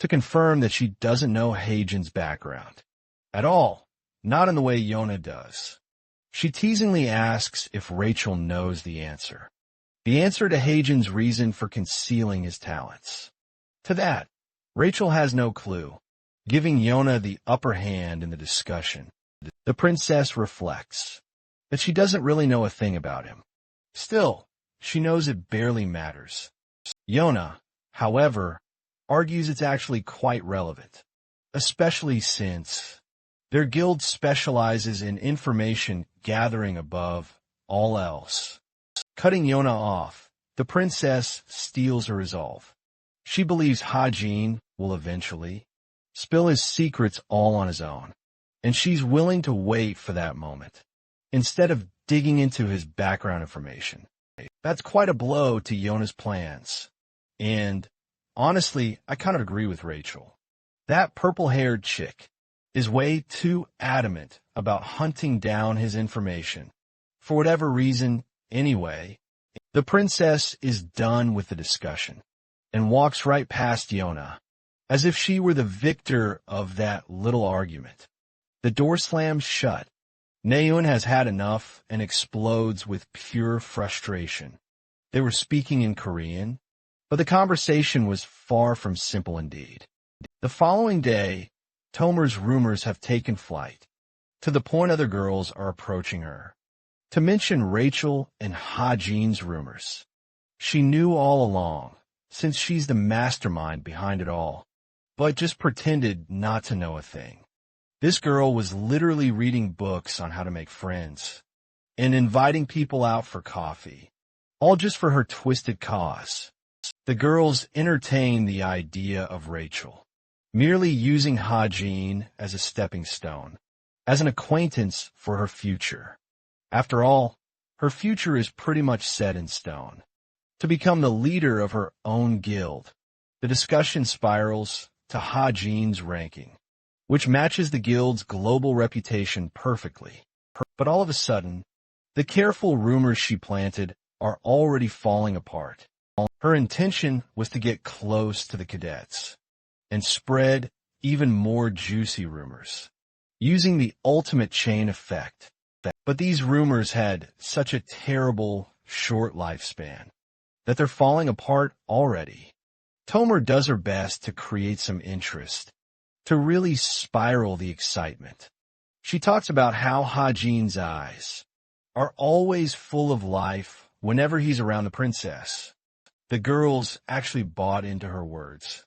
to confirm that she doesn't know Heijin's background at all, not in the way Yona does. She teasingly asks if Rachel knows the answer to Heijin's reason for concealing his talents. To that, Rachel has no clue, giving Yona the upper hand in the discussion. The princess reflects that she doesn't really know a thing about him. Still, she knows it barely matters. Yona, however, argues it's actually quite relevant, especially since their guild specializes in information gathering above all else. Cutting Yona off, the princess steals her resolve. She believes Jin will eventually spill his secrets all on his own, and she's willing to wait for that moment, instead of digging into his background information. That's quite a blow to Yona's plans, and honestly, I kind of agree with Rachel. That purple-haired chick is way too adamant about hunting down his information, for whatever reason, anyway. The princess is done with the discussion, and walks right past Yona, as if she were the victor of that little argument. The door slams shut. Nayun has had enough and explodes with pure frustration. They were speaking in Korean, but the conversation was far from simple indeed. The following day, Tomer's rumors have taken flight, to the point other girls are approaching her, to mention Rachel and Jin's rumors. She knew all along, since she's the mastermind behind it all, but just pretended not to know a thing. This girl was literally reading books on how to make friends, and inviting people out for coffee, all just for her twisted cause. The girls entertained the idea of Rachel, merely using Jin as a stepping stone, as an acquaintance for her future. After all, her future is pretty much set in stone. To become the leader of her own guild, the discussion spirals to Jin's ranking, which matches the guild's global reputation perfectly. But all of a sudden, the careful rumors she planted are already falling apart. Her intention was to get close to the cadets and spread even more juicy rumors, using the ultimate chain effect But these rumors had such a terrible, short lifespan that they're falling apart already. Tomer does her best to create some interest, to really spiral the excitement. She talks about how Hajin's eyes are always full of life whenever he's around the princess. The girls actually bought into her words,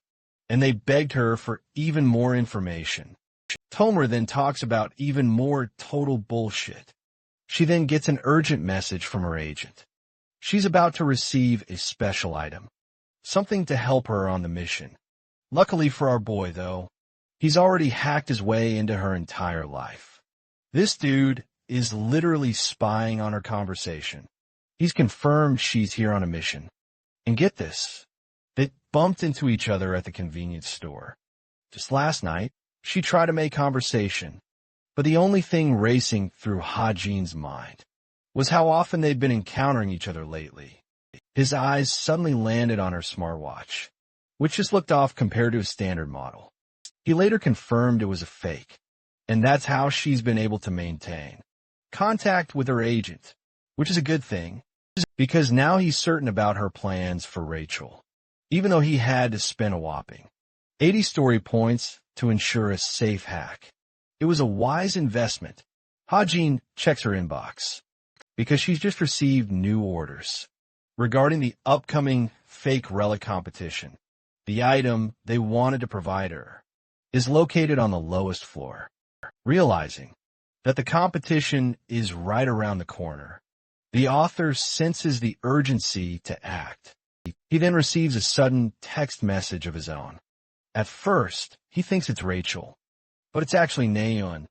and they begged her for even more information. Tomer then talks about even more total bullshit. She then gets an urgent message from her agent. She's about to receive a special item, something to help her on the mission. Luckily for our boy, though, he's already hacked his way into her entire life. This dude is literally spying on her conversation. He's confirmed she's here on a mission. And get this, they bumped into each other at the convenience store. Just last night, she tried to make conversation, but the only thing racing through Hajin's mind was how often they'd been encountering each other lately. His eyes suddenly landed on her smartwatch, which just looked off compared to a standard model. He later confirmed it was a fake, and that's how she's been able to maintain contact with her agent, which is a good thing, because now he's certain about her plans for Rachel, even though he had to spend a whopping 80 story points to ensure a safe hack. It was a wise investment. Hajin checks her inbox, because she's just received new orders regarding the upcoming fake relic competition. The item they wanted to provide her is located on the lowest floor. Realizing that the competition is right around the corner, the author senses the urgency to act. He then receives a sudden text message of his own. At first, he thinks it's Rachel, but it's actually Naeun,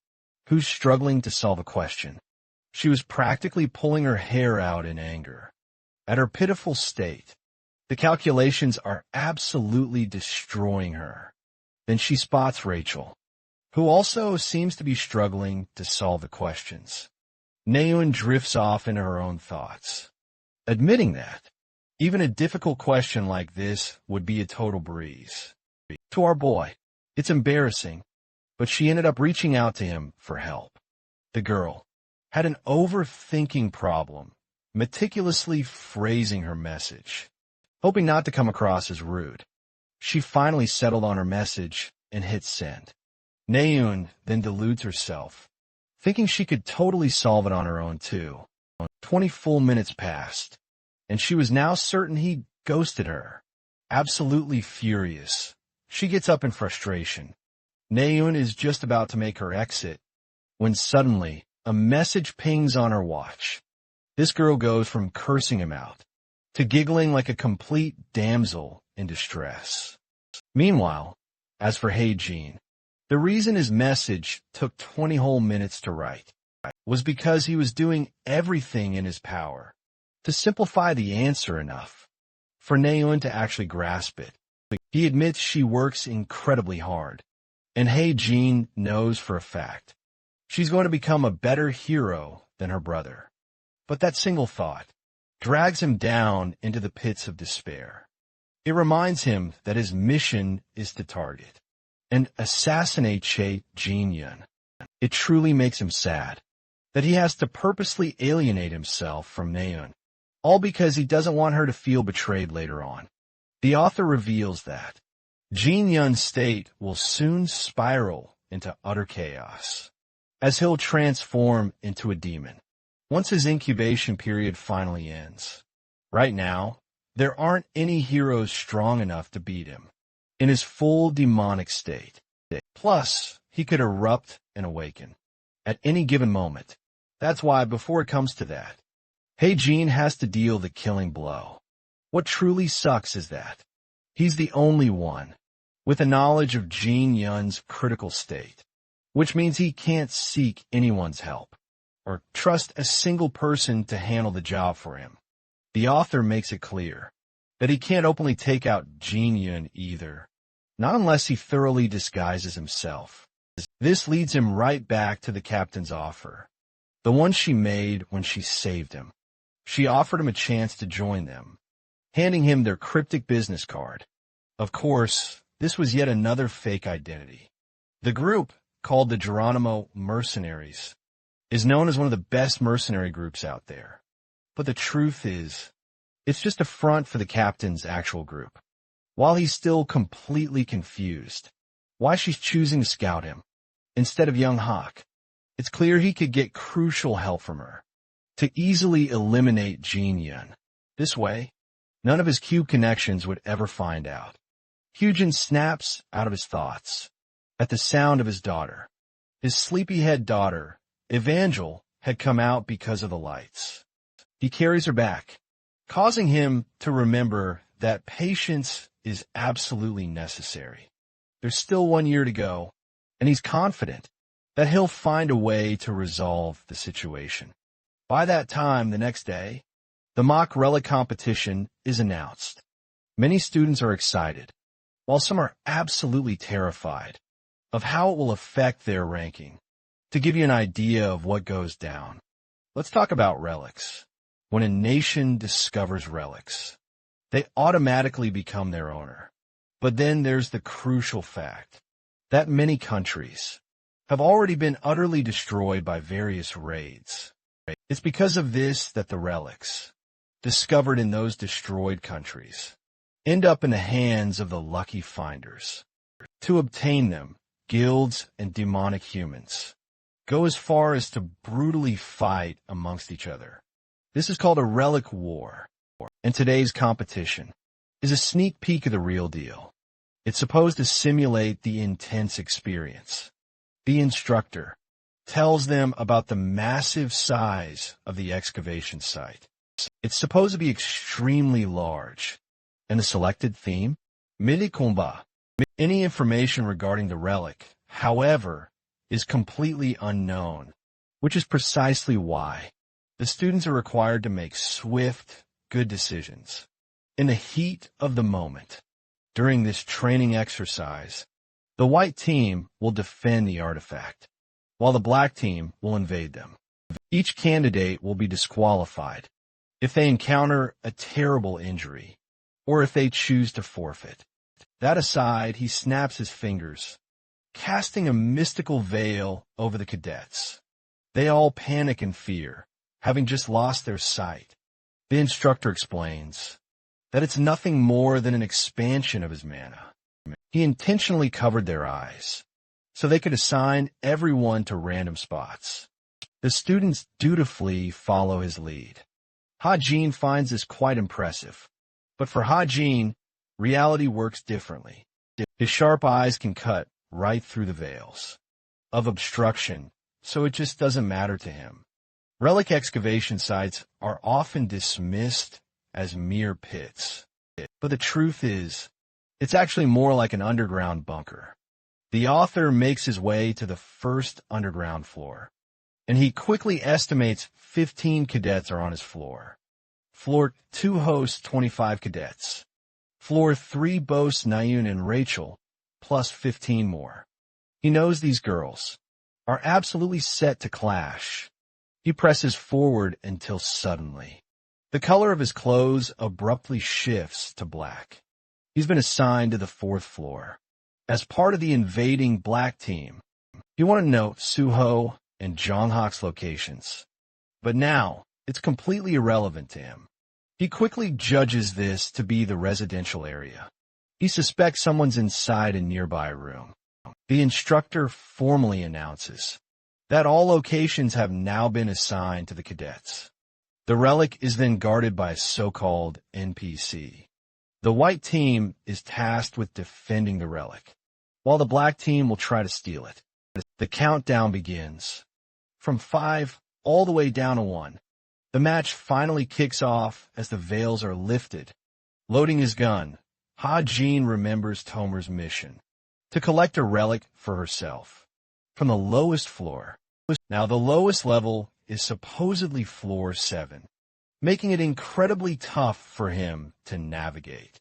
who's struggling to solve a question. She was practically pulling her hair out in anger at her pitiful state. The calculations are absolutely destroying her. Then she spots Rachel, who also seems to be struggling to solve the questions. Naeun drifts off into her own thoughts, admitting that even a difficult question like this would be a total breeze. To our boy, it's embarrassing, but she ended up reaching out to him for help. The girl had an overthinking problem, meticulously phrasing her message, hoping not to come across as rude. She finally settled on her message and hit send. Naeun then deludes herself, thinking she could totally solve it on her own too. 20 full minutes passed, and she was now certain he ghosted her. Absolutely furious, she gets up in frustration. Naeun is just about to make her exit when suddenly a message pings on her watch. This girl goes from cursing him out to giggling like a complete damsel in distress. Meanwhile, as for Hajin, the reason his message took 20 whole minutes to write was because he was doing everything in his power to simplify the answer enough for Naeun to actually grasp it. He admits she works incredibly hard, and Hajin knows for a fact she's going to become a better hero than her brother. But that single thought drags him down into the pits of despair. It reminds him that his mission is to target and assassinate Jin Yun. It truly makes him sad that he has to purposely alienate himself from Naeun, all because he doesn't want her to feel betrayed later on. The author reveals that Jin Yun's state will soon spiral into utter chaos, as he'll transform into a demon once his incubation period finally ends. Right now, there aren't any heroes strong enough to beat him in his full demonic state. Plus, he could erupt and awaken at any given moment. That's why, before it comes to that, Hajin has to deal the killing blow. What truly sucks is that he's the only one with a knowledge of Jin Yun's critical state, which means he can't seek anyone's help or trust a single person to handle the job for him. The author makes it clear that he can't openly take out Jin Yun either, not unless he thoroughly disguises himself. This leads him right back to the captain's offer, the one she made when she saved him. She offered him a chance to join them, handing him their cryptic business card. Of course, this was yet another fake identity. The group, called the Geronimo Mercenaries, is known as one of the best mercenary groups out there. But the truth is, it's just a front for the captain's actual group. While he's still completely confused why she's choosing to scout him instead of young Hawk, it's clear he could get crucial help from her to easily eliminate Jin Yun. This way, none of his cube connections would ever find out. Hyujin snaps out of his thoughts at the sound of his daughter. His sleepyhead daughter, Evangel, had come out because of the lights. He carries her back, causing him to remember that patience is absolutely necessary. There's still 1 year to go, and he's confident that he'll find a way to resolve the situation. By that time, the next day, the mock relic competition is announced. Many students are excited, while some are absolutely terrified of how it will affect their ranking. To give you an idea of what goes down, let's talk about relics. When a nation discovers relics, they automatically become their owner. But then there's the crucial fact that many countries have already been utterly destroyed by various raids. It's because of this that the relics, discovered in those destroyed countries, end up in the hands of the lucky finders. To obtain them, guilds and demonic humans go as far as to brutally fight amongst each other. This is called a relic war, and today's competition is a sneak peek of the real deal. It's supposed to simulate the intense experience. The instructor tells them about the massive size of the excavation site. It's supposed to be extremely large, and the selected theme, Mille Combat. Any information regarding the relic, however, is completely unknown, which is precisely why the students are required to make swift, good decisions. In the heat of the moment, during this training exercise, the white team will defend the artifact, while the black team will invade them. Each candidate will be disqualified if they encounter a terrible injury, or if they choose to forfeit. That aside, he snaps his fingers, casting a mystical veil over the cadets. They all panic in fear, having just lost their sight. The instructor explains that it's nothing more than an expansion of his mana. He intentionally covered their eyes, so they could assign everyone to random spots. The students dutifully follow his lead. Ha-Jin finds this quite impressive, but for Ha-Jin, reality works differently. His sharp eyes can cut right through the veils of obstruction, so it just doesn't matter to him. Relic excavation sites are often dismissed as mere pits, but the truth is, it's actually more like an underground bunker. The author makes his way to the first underground floor, and he quickly estimates 15 cadets are on his floor. Floor 2 hosts 25 cadets. Floor 3 boasts Nayun and Rachel, plus 15 more. He knows these girls are absolutely set to clash. He presses forward until suddenly, the color of his clothes abruptly shifts to black. He's been assigned to the 4th floor as part of the invading black team. You want to note Suho and Jonghak's locations, but now it's completely irrelevant to him. He quickly judges this to be the residential area. He suspects someone's inside a nearby room. The instructor formally announces that all locations have now been assigned to the cadets. The relic is then guarded by a so-called NPC. The white team is tasked with defending the relic, while the black team will try to steal it. The countdown begins. From 5 all the way down to 1. The match finally kicks off as the veils are lifted. Loading his gun, Ha-Jin remembers Tomer's mission to collect a relic for herself from the lowest floor. Now the lowest level is supposedly floor 7, making it incredibly tough for him to navigate.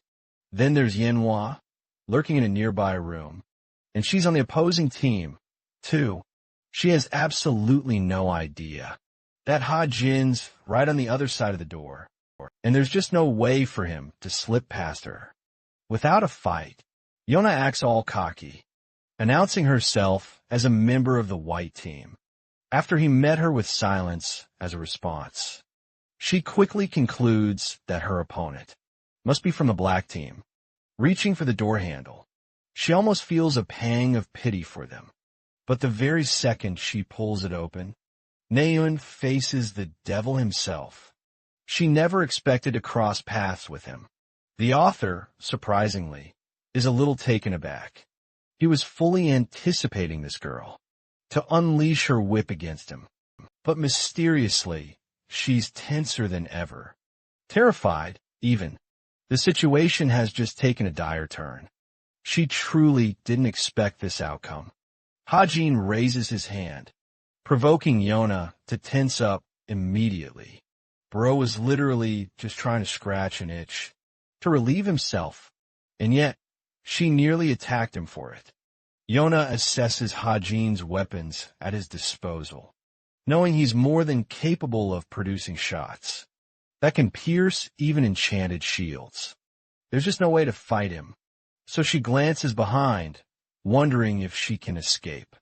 Then there's Yanhua, lurking in a nearby room, and she's on the opposing team, too. She has absolutely no idea that Ha-Jin's right on the other side of the door, and there's just no way for him to slip past her. Without a fight, Yona acts all cocky, announcing herself as a member of the white team. After he met her with silence as a response, she quickly concludes that her opponent must be from the black team. Reaching for the door handle, she almost feels a pang of pity for them. But the very second she pulls it open, Naeun faces the devil himself. She never expected to cross paths with him. The author, surprisingly, is a little taken aback. He was fully anticipating this girl to unleash her whip against him. But mysteriously, she's tenser than ever. Terrified, even. The situation has just taken a dire turn. She truly didn't expect this outcome. Hajin raises his hand, provoking Yona to tense up immediately. Bro was literally just trying to scratch an itch to relieve himself, and yet she nearly attacked him for it. Yona assesses Hajin's weapons at his disposal, knowing he's more than capable of producing shots that can pierce even enchanted shields. There's just no way to fight him, so she glances behind, wondering if she can escape.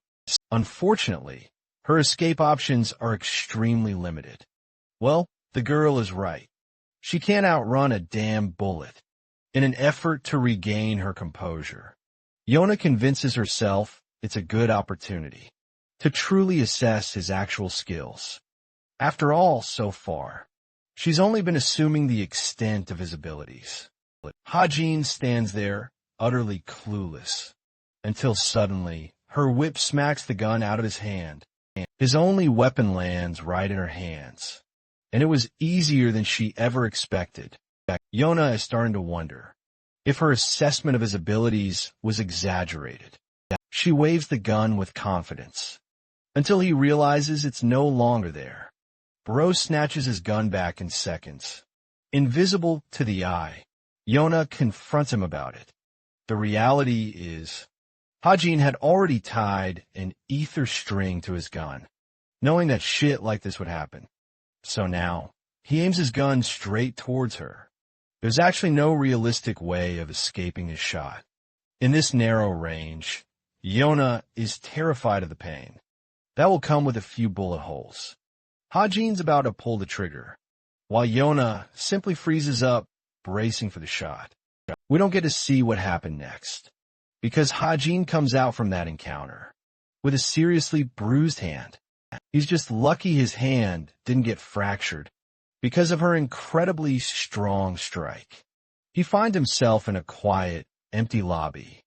Unfortunately, her escape options are extremely limited. Well, the girl is right. She can't outrun a damn bullet. In an effort to regain her composure, Yona convinces herself it's a good opportunity to truly assess his actual skills. After all, so far, she's only been assuming the extent of his abilities. Hajin stands there, utterly clueless, until suddenly her whip smacks the gun out of his hand. His only weapon lands right in her hands, and it was easier than she ever expected. Yona is starting to wonder if her assessment of his abilities was exaggerated. She waves the gun with confidence, until he realizes it's no longer there. Bro snatches his gun back in seconds. Invisible to the eye, Yona confronts him about it. The reality is, Hajin had already tied an ether string to his gun, knowing that shit like this would happen. So now, he aims his gun straight towards her. There's actually no realistic way of escaping his shot. In this narrow range, Yona is terrified of the pain. That will come with a few bullet holes. Hajin's about to pull the trigger, while Yona simply freezes up, bracing for the shot. We don't get to see what happened next, because Hajin comes out from that encounter with a seriously bruised hand. He's just lucky his hand didn't get fractured because of her incredibly strong strike. He finds himself in a quiet, empty lobby.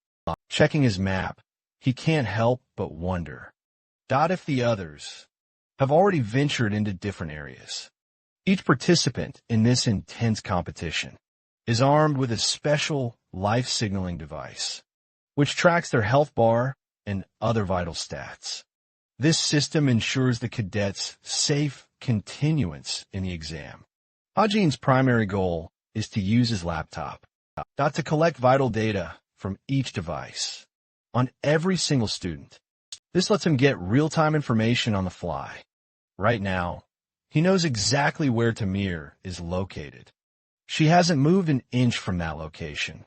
Checking his map, he can't help but wonder if the others have already ventured into different areas. Each participant in this intense competition is armed with a special life-signaling device, which tracks their health bar and other vital stats. This system ensures the cadets' safe continuance in the exam. Hajin's primary goal is to use his laptop, to collect vital data from each device on every single student. This lets him get real-time information on the fly. Right now, he knows exactly where Tamir is located. She hasn't moved an inch from that location,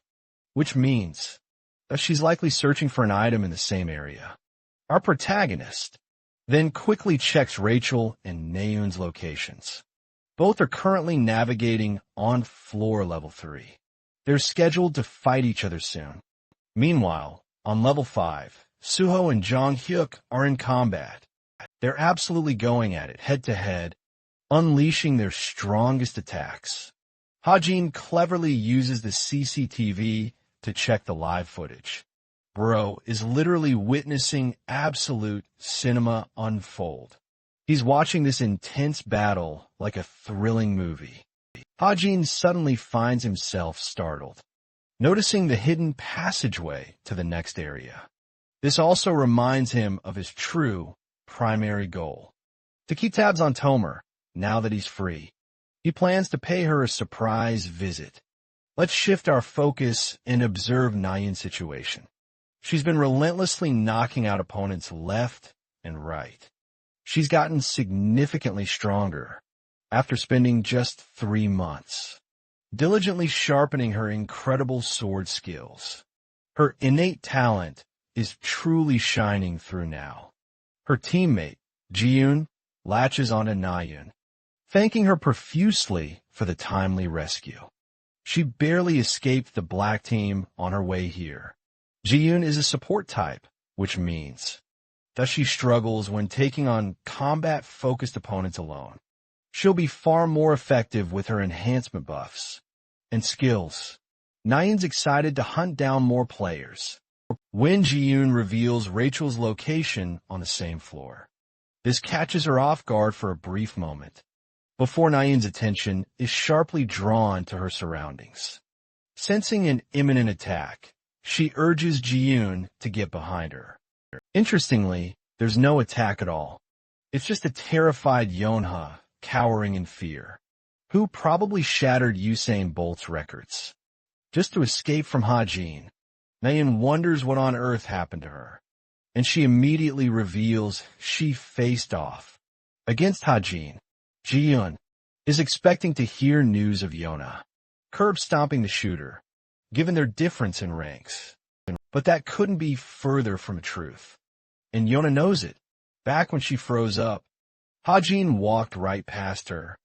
which means that she's likely searching for an item in the same area. Our protagonist then quickly checks Rachel and Naeun's locations. Both are currently navigating on floor level 3. They're scheduled to fight each other soon. Meanwhile, on level 5, Suho and Jong Hyuk are in combat. They're absolutely going at it head-to-head, unleashing their strongest attacks. Hajin cleverly uses the CCTV to check the live footage. Bro is literally witnessing absolute cinema unfold. He's watching this intense battle like a thrilling movie. Hajin suddenly finds himself startled, noticing the hidden passageway to the next area. This also reminds him of his true primary goal, to keep tabs on Tomer now that he's free. He plans to pay her a surprise visit. Let's shift our focus and observe Naeun's situation. She's been relentlessly knocking out opponents left and right. She's gotten significantly stronger after spending just 3 months, diligently sharpening her incredible sword skills. Her innate talent is truly shining through now. Her teammate, Ji-yoon latches onto Na-yoon, thanking her profusely for the timely rescue. She barely escaped the black team on her way here. Ji-yoon is a support type, which means that she struggles when taking on combat-focused opponents alone. She'll be far more effective with her enhancement buffs and skills. Na-yoon's excited to hunt down more players when Ji-yoon reveals Rachel's location on the same floor. This catches her off guard for a brief moment, before Na-yoon's attention is sharply drawn to her surroundings. Sensing an imminent attack, she urges Ji-yoon to get behind her. Interestingly, there's no attack at all. It's just a terrified Yonha cowering in fear, who probably shattered Usain Bolt's records. Just to escape from Ha-jin, Na-yoon wonders what on earth happened to her, and she immediately reveals she faced off against Ha-jin. Ji-yoon is expecting to hear news of Yona curb-stomping the shooter, given their difference in ranks. But that couldn't be further from the truth. And Yona knows it. Back when she froze up, Ha-jin walked right past her,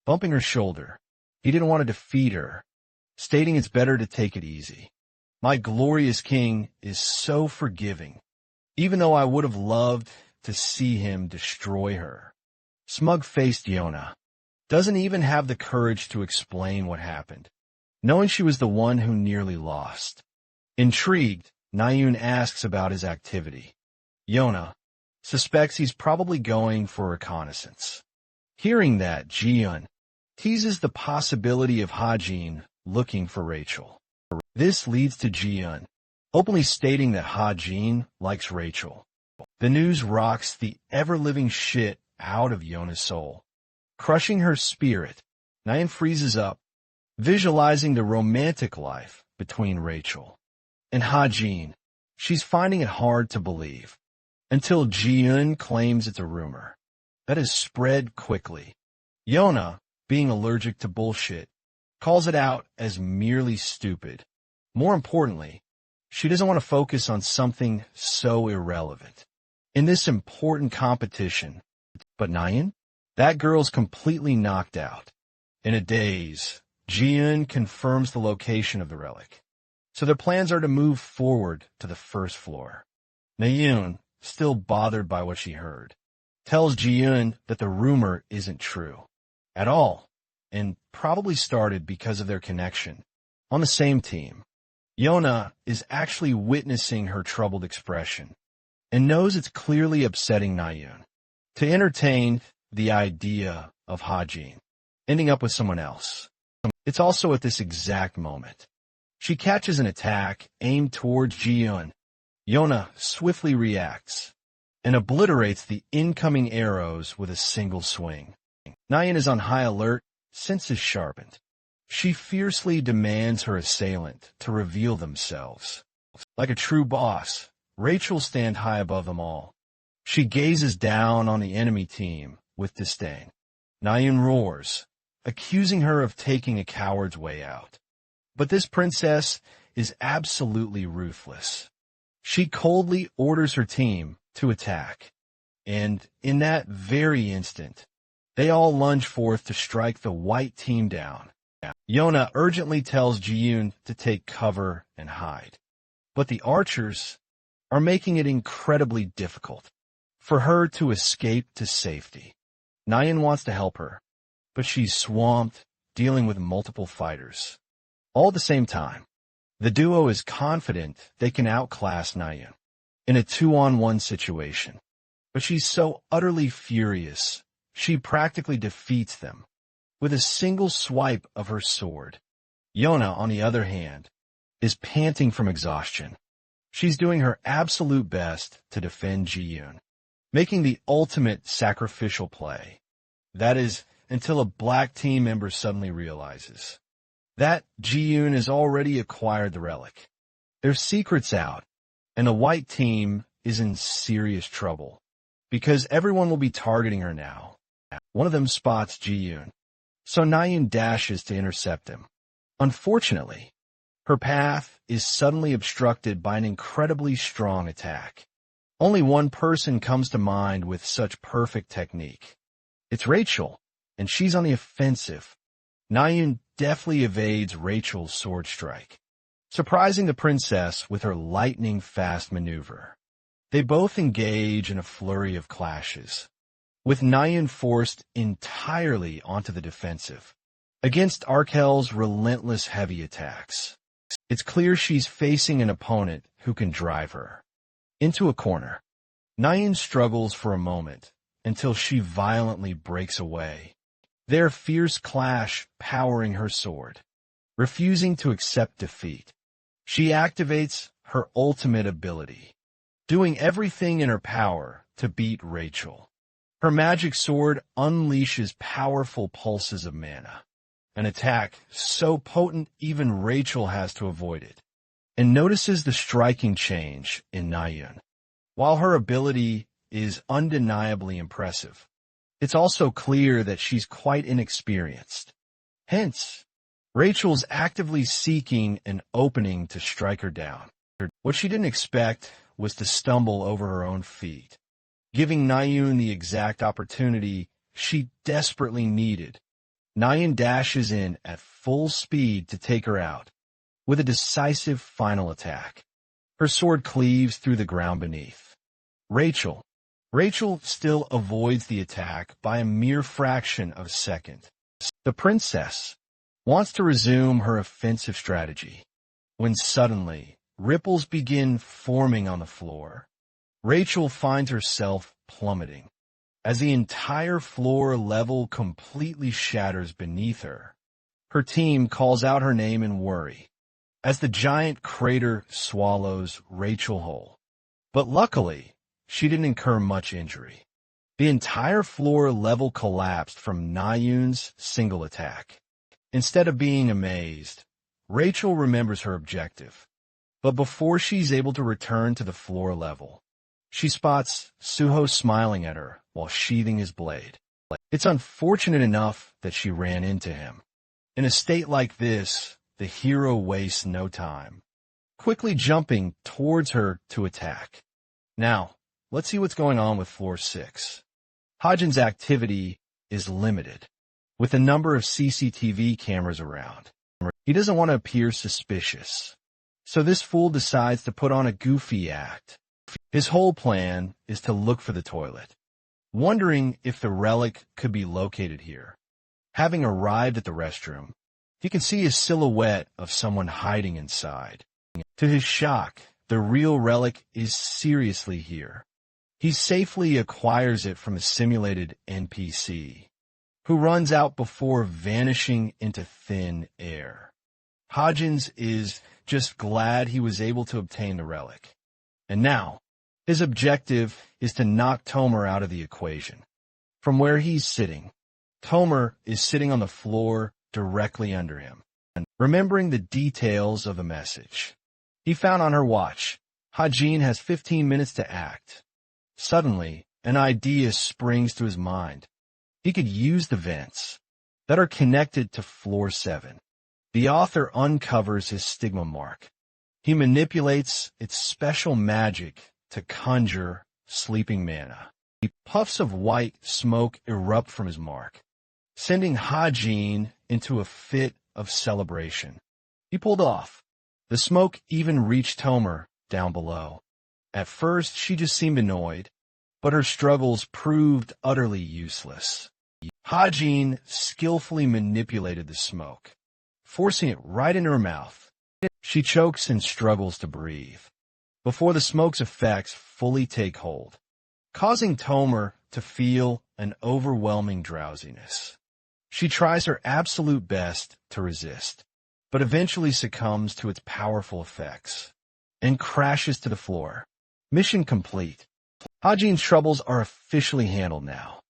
bumping her shoulder. He didn't want to defeat her, stating it's better to take it easy. My glorious king is so forgiving, even though I would have loved to see him destroy her. Smug-faced Yona doesn't even have the courage to explain what happened, knowing she was the one who nearly lost. Intrigued, Na-yoon asks about his activity. Yona suspects he's probably going for reconnaissance. Hearing that, Ji-yoon teases the possibility of Ha-jin looking for Rachel. This leads to Ji-yoon openly stating that Ha-jin likes Rachel. The news rocks the ever-living shit out of Yona's soul. Crushing her spirit, Na-yoon freezes up, visualizing the romantic life between Rachel and Ha-jin. She's finding it hard to believe, until Ji-yoon claims it's a rumor that has spread quickly. Yona, being allergic to bullshit, calls it out as merely stupid. More importantly, she doesn't want to focus on something so irrelevant in this important competition. But Na-yoon? That girl's completely knocked out. In a daze, Ji-yoon confirms the location of the relic, so their plans are to move forward to the first floor. Na-yoon, still bothered by what she heard, tells Ji-yoon that the rumor isn't true at all, and probably started because of their connection on the same team. Yona is actually witnessing her troubled expression and knows it's clearly upsetting Na-yoon to entertain the idea of Ha-jin ending up with someone else. It's also at this exact moment she catches an attack aimed towards Ji-yoon. Yona swiftly reacts and obliterates the incoming arrows with a single swing. Na-yoon is on high alert, senses sharpened. She fiercely demands her assailant to reveal themselves. Like a true boss, Rachel stands high above them all. She gazes down on the enemy team with disdain. Na-yoon roars, accusing her of taking a coward's way out. But this princess is absolutely ruthless. She coldly orders her team to attack, and in that very instant, they all lunge forth to strike the white team down. Yona urgently tells Ji-yoon to take cover and hide, but the archers are making it incredibly difficult for her to escape to safety. Na-yoon wants to help her, but she's swamped dealing with multiple fighters. All at the same time, the duo is confident they can outclass Na-yoon in a 2-on-1 situation, but she's so utterly furious, she practically defeats them with a single swipe of her sword. Yona, on the other hand, is panting from exhaustion. She's doing her absolute best to defend Ji-yoon, making the ultimate sacrificial play. That is, until a black team member suddenly realizes that Ji-yoon has already acquired the relic. Their secret's out, and the white team is in serious trouble, because everyone will be targeting her now. One of them spots Ji-yoon, so Na-yoon dashes to intercept him. Unfortunately, her path is suddenly obstructed by an incredibly strong attack. Only one person comes to mind with such perfect technique. It's Rachel, and she's on the offensive. Nayun deftly evades Rachel's sword strike, surprising the princess with her lightning-fast maneuver. They both engage in a flurry of clashes, with Nayun forced entirely onto the defensive against Arkel's relentless heavy attacks. It's clear she's facing an opponent who can drive her into a corner. Nayun struggles for a moment until she violently breaks away. Their fierce clash powering her sword. Refusing to accept defeat, she activates her ultimate ability, doing everything in her power to beat Rachel. Her magic sword unleashes powerful pulses of mana, an attack so potent even Rachel has to avoid it, and notices the striking change in Nayun. While her ability is undeniably impressive, it's also clear that she's quite inexperienced. Hence, Rachel's actively seeking an opening to strike her down. What she didn't expect was to stumble over her own feet, giving Nayun the exact opportunity she desperately needed. Nayun dashes in at full speed to take her out, with a decisive final attack. Her sword cleaves through the ground beneath. Rachel still avoids the attack by a mere fraction of a second. The princess wants to resume her offensive strategy, when suddenly ripples begin forming on the floor. Rachel finds herself plummeting as the entire floor level completely shatters beneath her. Her team calls out her name in worry as the giant crater swallows Rachel whole. But luckily, she didn't incur much injury. The entire floor level collapsed from Nayun's single attack. Instead of being amazed, Rachel remembers her objective. But before she's able to return to the floor level, she spots Suho smiling at her while sheathing his blade. It's unfortunate enough that she ran into him. In a state like this, the hero wastes no time, quickly jumping towards her to attack. Now, let's see what's going on with floor 6. Hajin's activity is limited, with a number of CCTV cameras around. He doesn't want to appear suspicious, so this fool decides to put on a goofy act. His whole plan is to look for the toilet, wondering if the relic could be located here. Having arrived at the restroom, he can see a silhouette of someone hiding inside. To his shock, the real relic is seriously here. He safely acquires it from a simulated NPC, who runs out before vanishing into thin air. Hodgins is just glad he was able to obtain the relic. And now, his objective is to knock Tomer out of the equation. From where he's sitting, Tomer is sitting on the floor directly under him, remembering the details of the message he found on her watch. Hajin has 15 minutes to act. Suddenly, an idea springs to his mind. He could use the vents that are connected to floor 7. The author uncovers his stigma mark. He manipulates its special magic to conjure sleeping mana. Puffs of white smoke erupt from his mark, sending Hajin into a fit of celebration. He pulled off. The smoke even reached Tomer down below. At first, she just seemed annoyed, but her struggles proved utterly useless. Hajin skillfully manipulated the smoke, forcing it right into her mouth. She chokes and struggles to breathe before the smoke's effects fully take hold, causing Tomer to feel an overwhelming drowsiness. She tries her absolute best to resist, but eventually succumbs to its powerful effects and crashes to the floor. Mission complete. Hajin's troubles are officially handled now.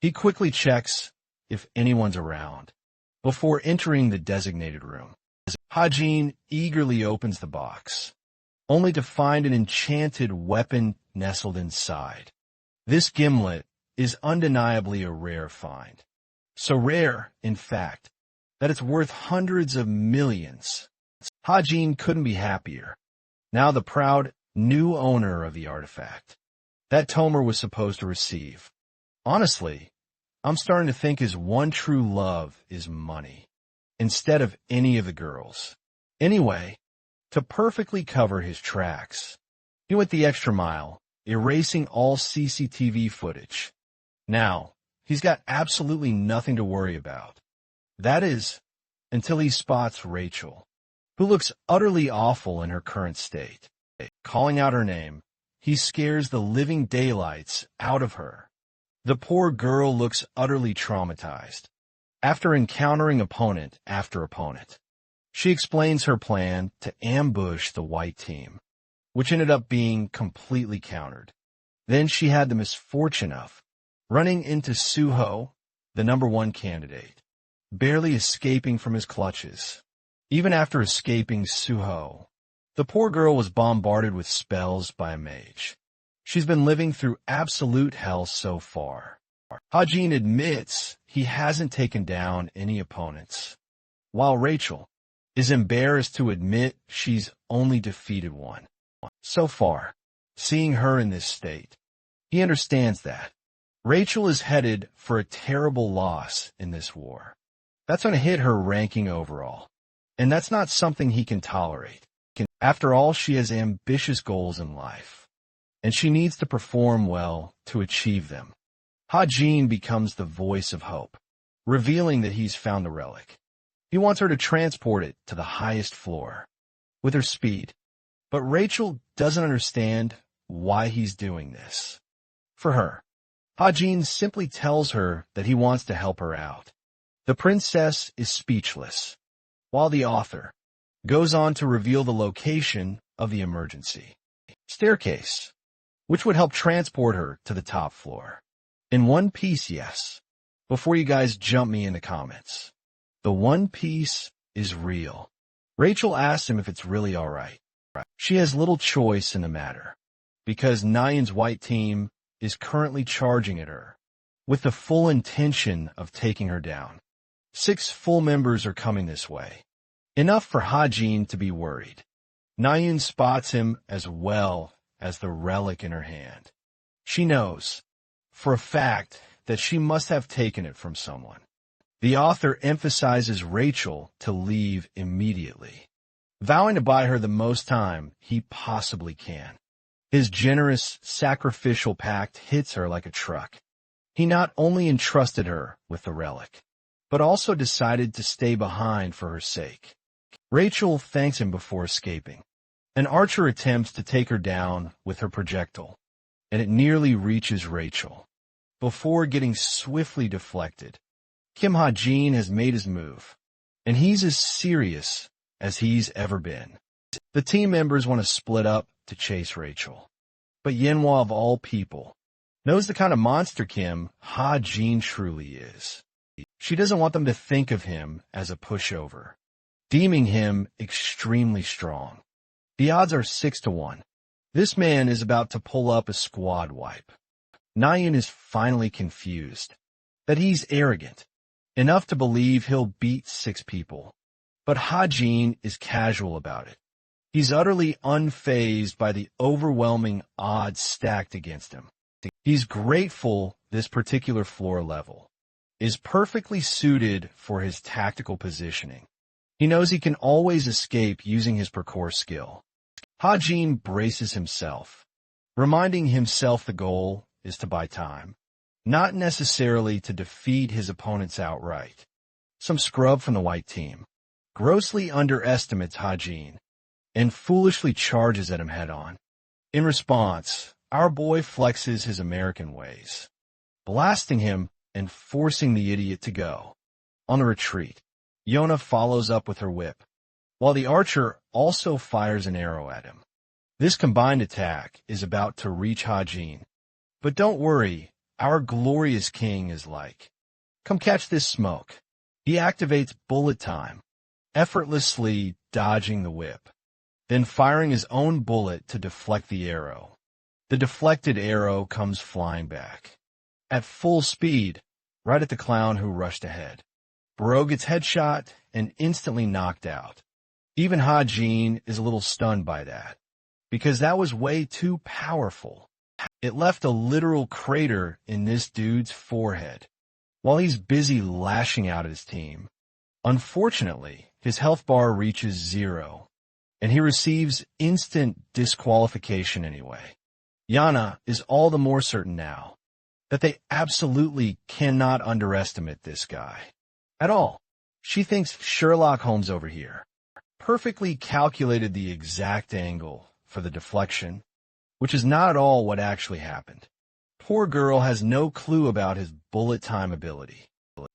He quickly checks if anyone's around before entering the designated room. Hajin eagerly opens the box, only to find an enchanted weapon nestled inside. This gimlet is undeniably a rare find. So rare, in fact, that it's worth hundreds of millions. Hajin couldn't be happier. Now the proud new owner of the artifact that Tomer was supposed to receive. Honestly, I'm starting to think his one true love is money, instead of any of the girls. Anyway, to perfectly cover his tracks, he went the extra mile, erasing all CCTV footage. Now, he's got absolutely nothing to worry about. That is, until he spots Rachel, who looks utterly awful in her current state. Calling out her name, he scares the living daylights out of her. The poor girl looks utterly traumatized. After encountering opponent after opponent, she explains her plan to ambush the white team, which ended up being completely countered. Then she had the misfortune of running into Suho, the #1 candidate, barely escaping from his clutches. Even after escaping Suho, the poor girl was bombarded with spells by a mage. She's been living through absolute hell so far. Hajin admits he hasn't taken down any opponents, while Rachel is embarrassed to admit she's only defeated one. So far, seeing her in this state, he understands that Rachel is headed for a terrible loss in this war. That's going to hit her ranking overall, and that's not something he can tolerate. After all, she has ambitious goals in life, and she needs to perform well to achieve them. Hajin becomes the voice of hope, revealing that he's found the relic. He wants her to transport it to the highest floor with her speed, but Rachel doesn't understand why he's doing this. For her, Hajin simply tells her that he wants to help her out. The princess is speechless, while the author goes on to reveal the location of the emergency staircase, which would help transport her to the top floor. In one piece, yes. Before you guys jump me in the comments, the One Piece is real. Rachel asks him if it's really all right. She has little choice in the matter, because Nyan's white team is currently charging at her, with the full intention of taking her down. 6 full members are coming this way. Enough for Hajin to be worried. Nyan spots him as well as the relic in her hand. She knows, for a fact, that she must have taken it from someone. The author emphasizes Rachel to leave immediately, vowing to buy her the most time he possibly can. His generous, sacrificial pact hits her like a truck. He not only entrusted her with the relic, but also decided to stay behind for her sake. Rachel thanks him before escaping. An archer attempts to take her down with her projectile, and it nearly reaches Rachel. Before getting swiftly deflected, Kim Ha-jin has made his move, and he's as serious as he's ever been. The team members want to split up to chase Rachel, but Yenhua, of all people, knows the kind of monster Kim Ha-jin truly is. She doesn't want them to think of him as a pushover, deeming him extremely strong. The odds are 6-1. This man is about to pull up a squad wipe. Nyan is finally confused that he's arrogant enough to believe he'll beat 6 people. But Hajin is casual about it. He's utterly unfazed by the overwhelming odds stacked against him. He's grateful this particular floor level is perfectly suited for his tactical positioning. He knows he can always escape using his parkour skill. Hajin braces himself, reminding himself the goal is to buy time, not necessarily to defeat his opponents outright. Some scrub from the white team grossly underestimates Hajin and foolishly charges at him head-on. In response, our boy flexes his American ways, blasting him and forcing the idiot to go. On the retreat, Yona follows up with her whip, while the archer also fires an arrow at him. This combined attack is about to reach Hajin. But don't worry, our glorious king is like, come catch this smoke. He activates bullet time, effortlessly dodging the whip, then firing his own bullet to deflect the arrow. The deflected arrow comes flying back, at full speed, right at the clown who rushed ahead. Bro gets headshot and instantly knocked out. Even Hajin is a little stunned by that, because that was way too powerful. It left a literal crater in this dude's forehead while he's busy lashing out at his team. Unfortunately, his health bar reaches 0, and he receives instant disqualification anyway. Yana is all the more certain now that they absolutely cannot underestimate this guy at all. She thinks Sherlock Holmes over here perfectly calculated the exact angle for the deflection, which is not at all what actually happened. Poor girl has no clue about his bullet time ability.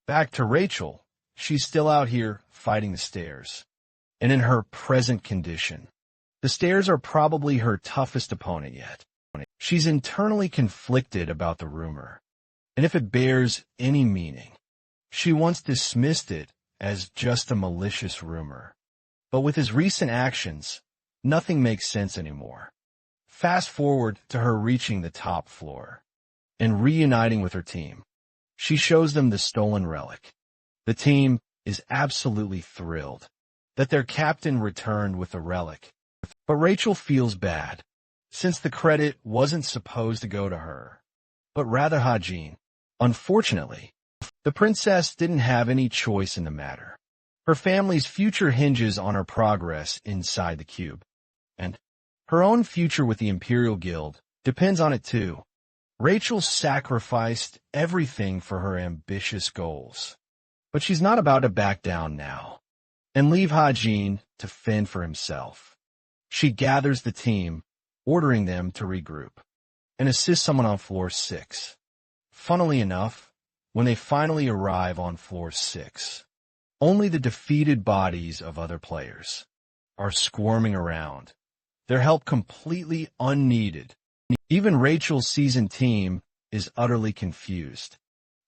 Back to Rachel, she's still out here fighting the stairs, and in her present condition. The stairs are probably her toughest opponent yet. She's internally conflicted about the rumor, and if it bears any meaning, she once dismissed it as just a malicious rumor. But with his recent actions, nothing makes sense anymore. Fast forward to her reaching the top floor and reuniting with her team. She shows them the stolen relic. The team is absolutely thrilled that their captain returned with the relic. But Rachel feels bad, since the credit wasn't supposed to go to her, but rather Hajin. Unfortunately, the princess didn't have any choice in the matter. Her family's future hinges on her progress inside the cube, and her own future with the Imperial Guild depends on it too. Rachel sacrificed everything for her ambitious goals, but she's not about to back down now and leave Hajin to fend for himself. She gathers the team, ordering them to regroup and assist someone on floor 6. Funnily enough, when they finally arrive on floor 6, only the defeated bodies of other players are squirming around, their help completely unneeded. Even Rachel's seasoned team is utterly confused.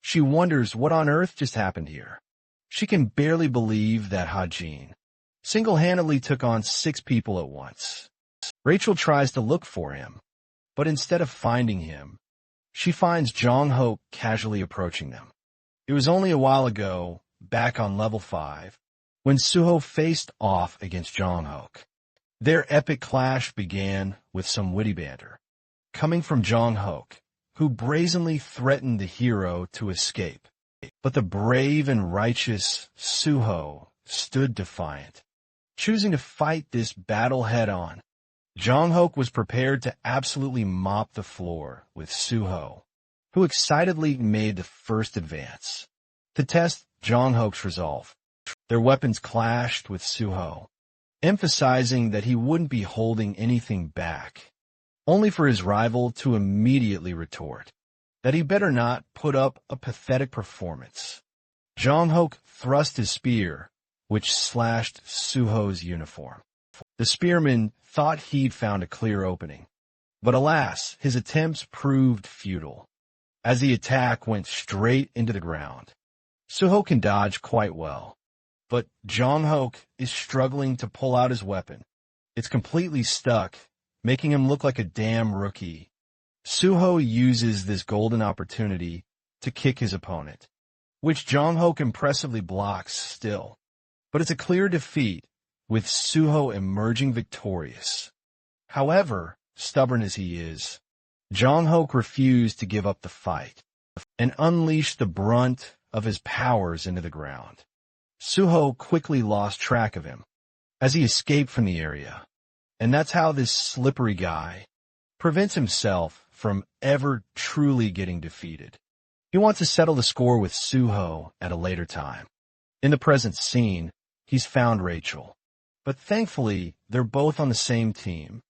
She wonders what on earth just happened here. She can barely believe that Hajin single-handedly took on 6 people at once. Rachel tries to look for him, but instead of finding him, she finds Jong-ho casually approaching them. It was only a while ago, back on level 5, when Suho faced off against Jong-ho. Their epic clash began with some witty banter, coming from Jong-ho, who brazenly threatened the hero to escape. But the brave and righteous Suho stood defiant, choosing to fight this battle head-on. Jong-ho was prepared to absolutely mop the floor with Suho, who excitedly made the first advance. To test Jong-ho's resolve, their weapons clashed with Suho, emphasizing that he wouldn't be holding anything back, only for his rival to immediately retort that he better not put up a pathetic performance. Jong-ho thrust his spear, which slashed Suho's uniform. The spearman thought he'd found a clear opening, but alas, his attempts proved futile, as the attack went straight into the ground. Suho can dodge quite well, but Jong-ho is struggling to pull out his weapon. It's completely stuck, making him look like a damn rookie. Suho uses this golden opportunity to kick his opponent, which Jong-ho impressively blocks still. But it's a clear defeat, with Suho emerging victorious. However, stubborn as he is, Jong-ho refused to give up the fight and unleashed the brunt of his powers into the ground. Suho quickly lost track of him as he escaped from the area, and that's how this slippery guy prevents himself from ever truly getting defeated. He wants to settle the score with Suho at a later time. In the present scene, he's found Rachel, but thankfully they're both on the same team.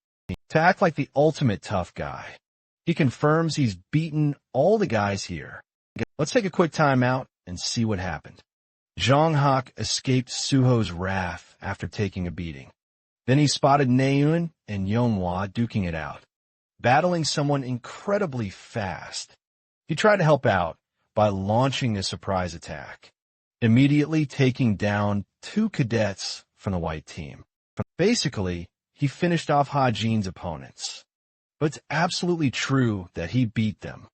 To act like the ultimate tough guy, he confirms he's beaten all the guys here. Let's take a quick time out and see what happened. Jong-ho escaped Suho's wrath after taking a beating. Then he spotted Naeun and Yeonhwa duking it out, battling someone incredibly fast. He tried to help out by launching a surprise attack, immediately taking down 2 cadets from the white team. Basically, he finished off Hajin's opponents. But it's absolutely true that he beat them.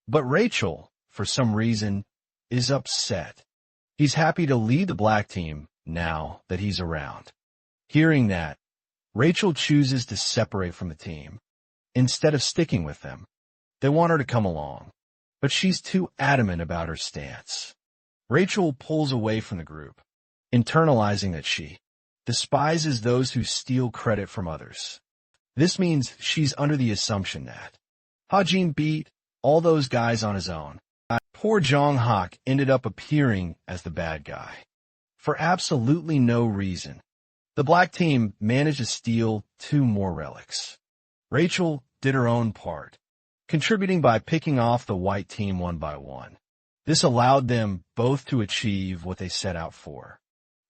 But Rachel, for some reason, is upset. He's happy to lead the black team now that he's around. Hearing that, Rachel chooses to separate from the team instead of sticking with them. They want her to come along, but she's too adamant about her stance. Rachel pulls away from the group, internalizing that she despises those who steal credit from others. This means she's under the assumption that Hajin beat all those guys on his own. Poor Jong-hak ended up appearing as the bad guy. For absolutely no reason, the black team managed to steal 2 more relics. Rachel did her own part, contributing by picking off the white team one by one. This allowed them both to achieve what they set out for.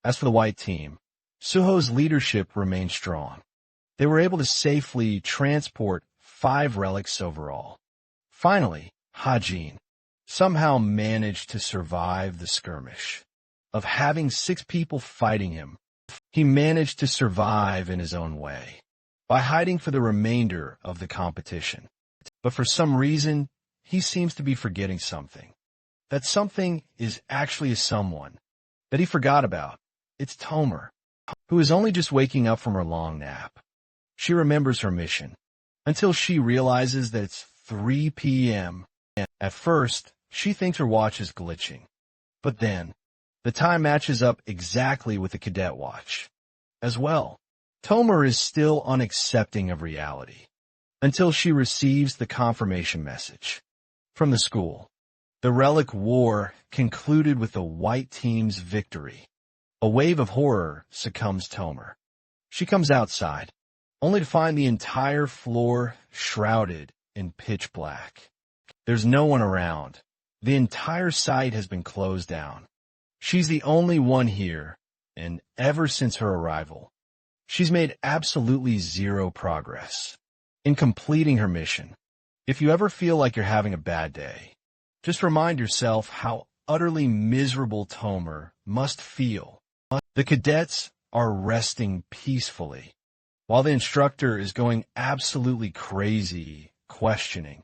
As for the white team, Suho's leadership remained strong. They were able to safely transport 5 relics overall. Finally, Hajin somehow managed to survive the skirmish. Of having 6 people fighting him, he managed to survive in his own way, by hiding for the remainder of the competition. But for some reason, he seems to be forgetting something. That something is actually a someone that he forgot about. It's Tomer, who is only just waking up from her long nap. She remembers her mission, until she realizes that it's 3 p.m. At first, she thinks her watch is glitching. But then, the time matches up exactly with the cadet watch. As well, Tomer is still unaccepting of reality, until she receives the confirmation message from the school. The relic war concluded with the white team's victory. A wave of horror succumbs Tomer. She comes outside, only to find the entire floor shrouded in pitch black. There's no one around. The entire site has been closed down. She's the only one here, and ever since her arrival, she's made absolutely 0 progress in completing her mission. If you ever feel like you're having a bad day, just remind yourself how utterly miserable Tomer must feel. The cadets are resting peacefully, while the instructor is going absolutely crazy, questioning,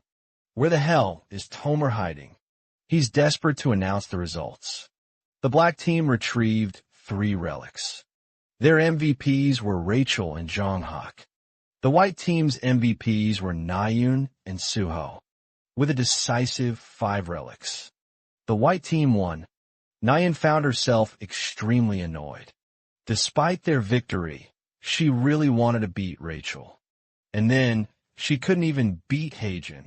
where the hell is Tomer hiding? He's desperate to announce the results. The black team retrieved 3 relics. Their MVPs were Rachel and Jong-hak. The white team's MVPs were Nayun and Suho, with a decisive 5 relics. The white team won. Nayun found herself extremely annoyed. Despite their victory, she really wanted to beat Rachel. And then, she couldn't even beat Hajin,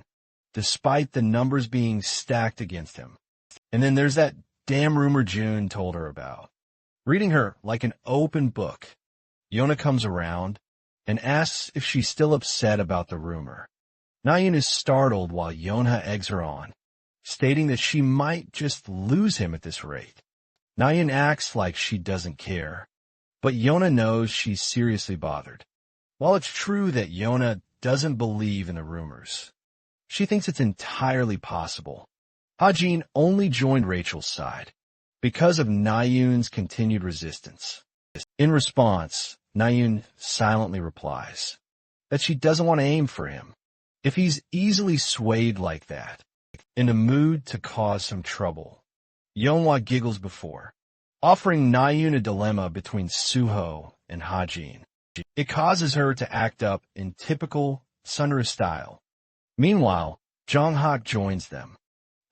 despite the numbers being stacked against him. And then there's that damn rumor June told her about. Reading her like an open book, Yona comes around and asks if she's still upset about the rumor. Nayun is startled while Yona eggs her on, stating that she might just lose him at this rate. Nayun acts like she doesn't care, but Yona knows she's seriously bothered. While it's true that Yona doesn't believe in the rumors, she thinks it's entirely possible. Hajin only joined Rachel's side because of Nayun's continued resistance. In response, Nayun silently replies that she doesn't want to aim for him. If he's easily swayed like that, in a mood to cause some trouble, Yeonhwa giggles before, offering Nayun a dilemma between Suho and Hajin. It causes her to act up in typical Sunra style. Meanwhile, Jong-hak joins them.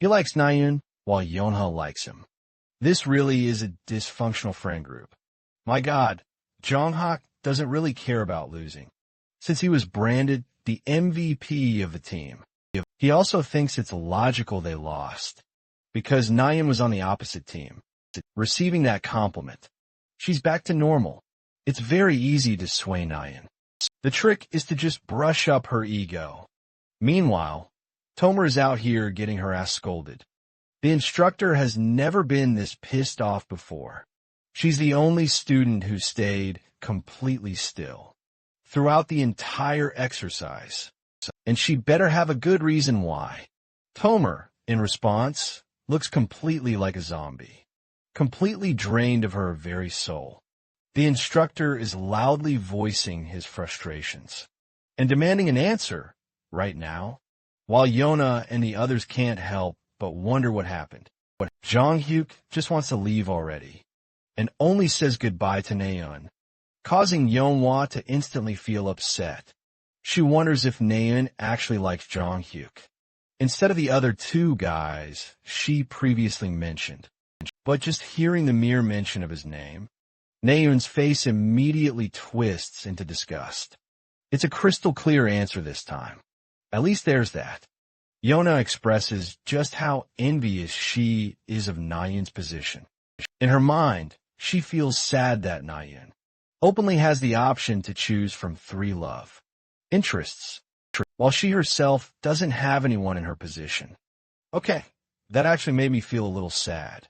He likes Nayun, while Yeonhwa likes him. This really is a dysfunctional friend group. My God, Jong-hak doesn't really care about losing, since he was branded the MVP of the team. He also thinks it's logical they lost, because Nayun was on the opposite team, receiving that compliment. She's back to normal. It's very easy to sway Nayun. The trick is to just brush up her ego. Meanwhile, Tomer is out here getting her ass scolded. The instructor has never been this pissed off before. She's the only student who stayed completely still throughout the entire exercise, and she better have a good reason why. Tomer, in response, looks completely like a zombie, completely drained of her very soul. The instructor is loudly voicing his frustrations and demanding an answer right now, while Yona and the others can't help but wonder what happened. Jong-hyuk just wants to leave already, and only says goodbye to Naeun, causing Yeonhwa to instantly feel upset. She wonders if Naeun actually likes Jong-hyuk. instead of the other two guys she previously mentioned. But just hearing the mere mention of his name, Naeun's face immediately twists into disgust. It's a crystal clear answer this time. At least there's that. Yona expresses just how envious she is of Naeun's position. In her mind, she feels sad that Naeun openly has the option to choose from 3 love interests, while she herself doesn't have anyone in her position. Okay, that actually made me feel a little sad.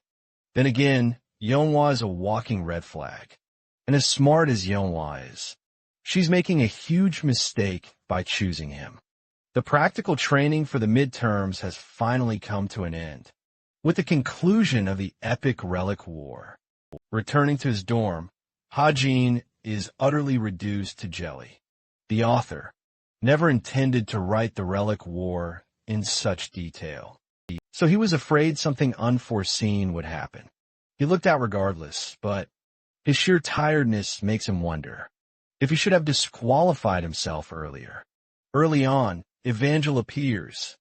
Then again, Yeonhwa is a walking red flag. And as smart as Yeonhwa is, she's making a huge mistake by choosing him. The practical training for the midterms has finally come to an end, with the conclusion of the epic relic war. Returning to his dorm, Ha-jin is utterly reduced to jelly. The author never intended to write the relic war in such detail, so he was afraid something unforeseen would happen. He looked out regardless, but his sheer tiredness makes him wonder if he should have disqualified himself earlier. Early on, Evangel appears,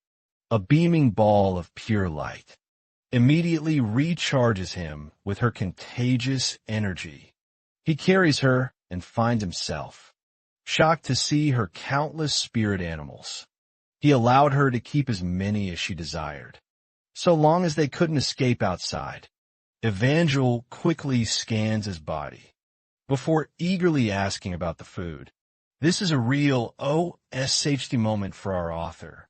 a beaming ball of pure light, immediately recharges him with her contagious energy. He carries her and finds himself shocked to see her countless spirit animals. He allowed her to keep as many as she desired, so long as they couldn't escape outside. Evangel quickly scans his body before eagerly asking about the food. This is a real OSHD moment for our author,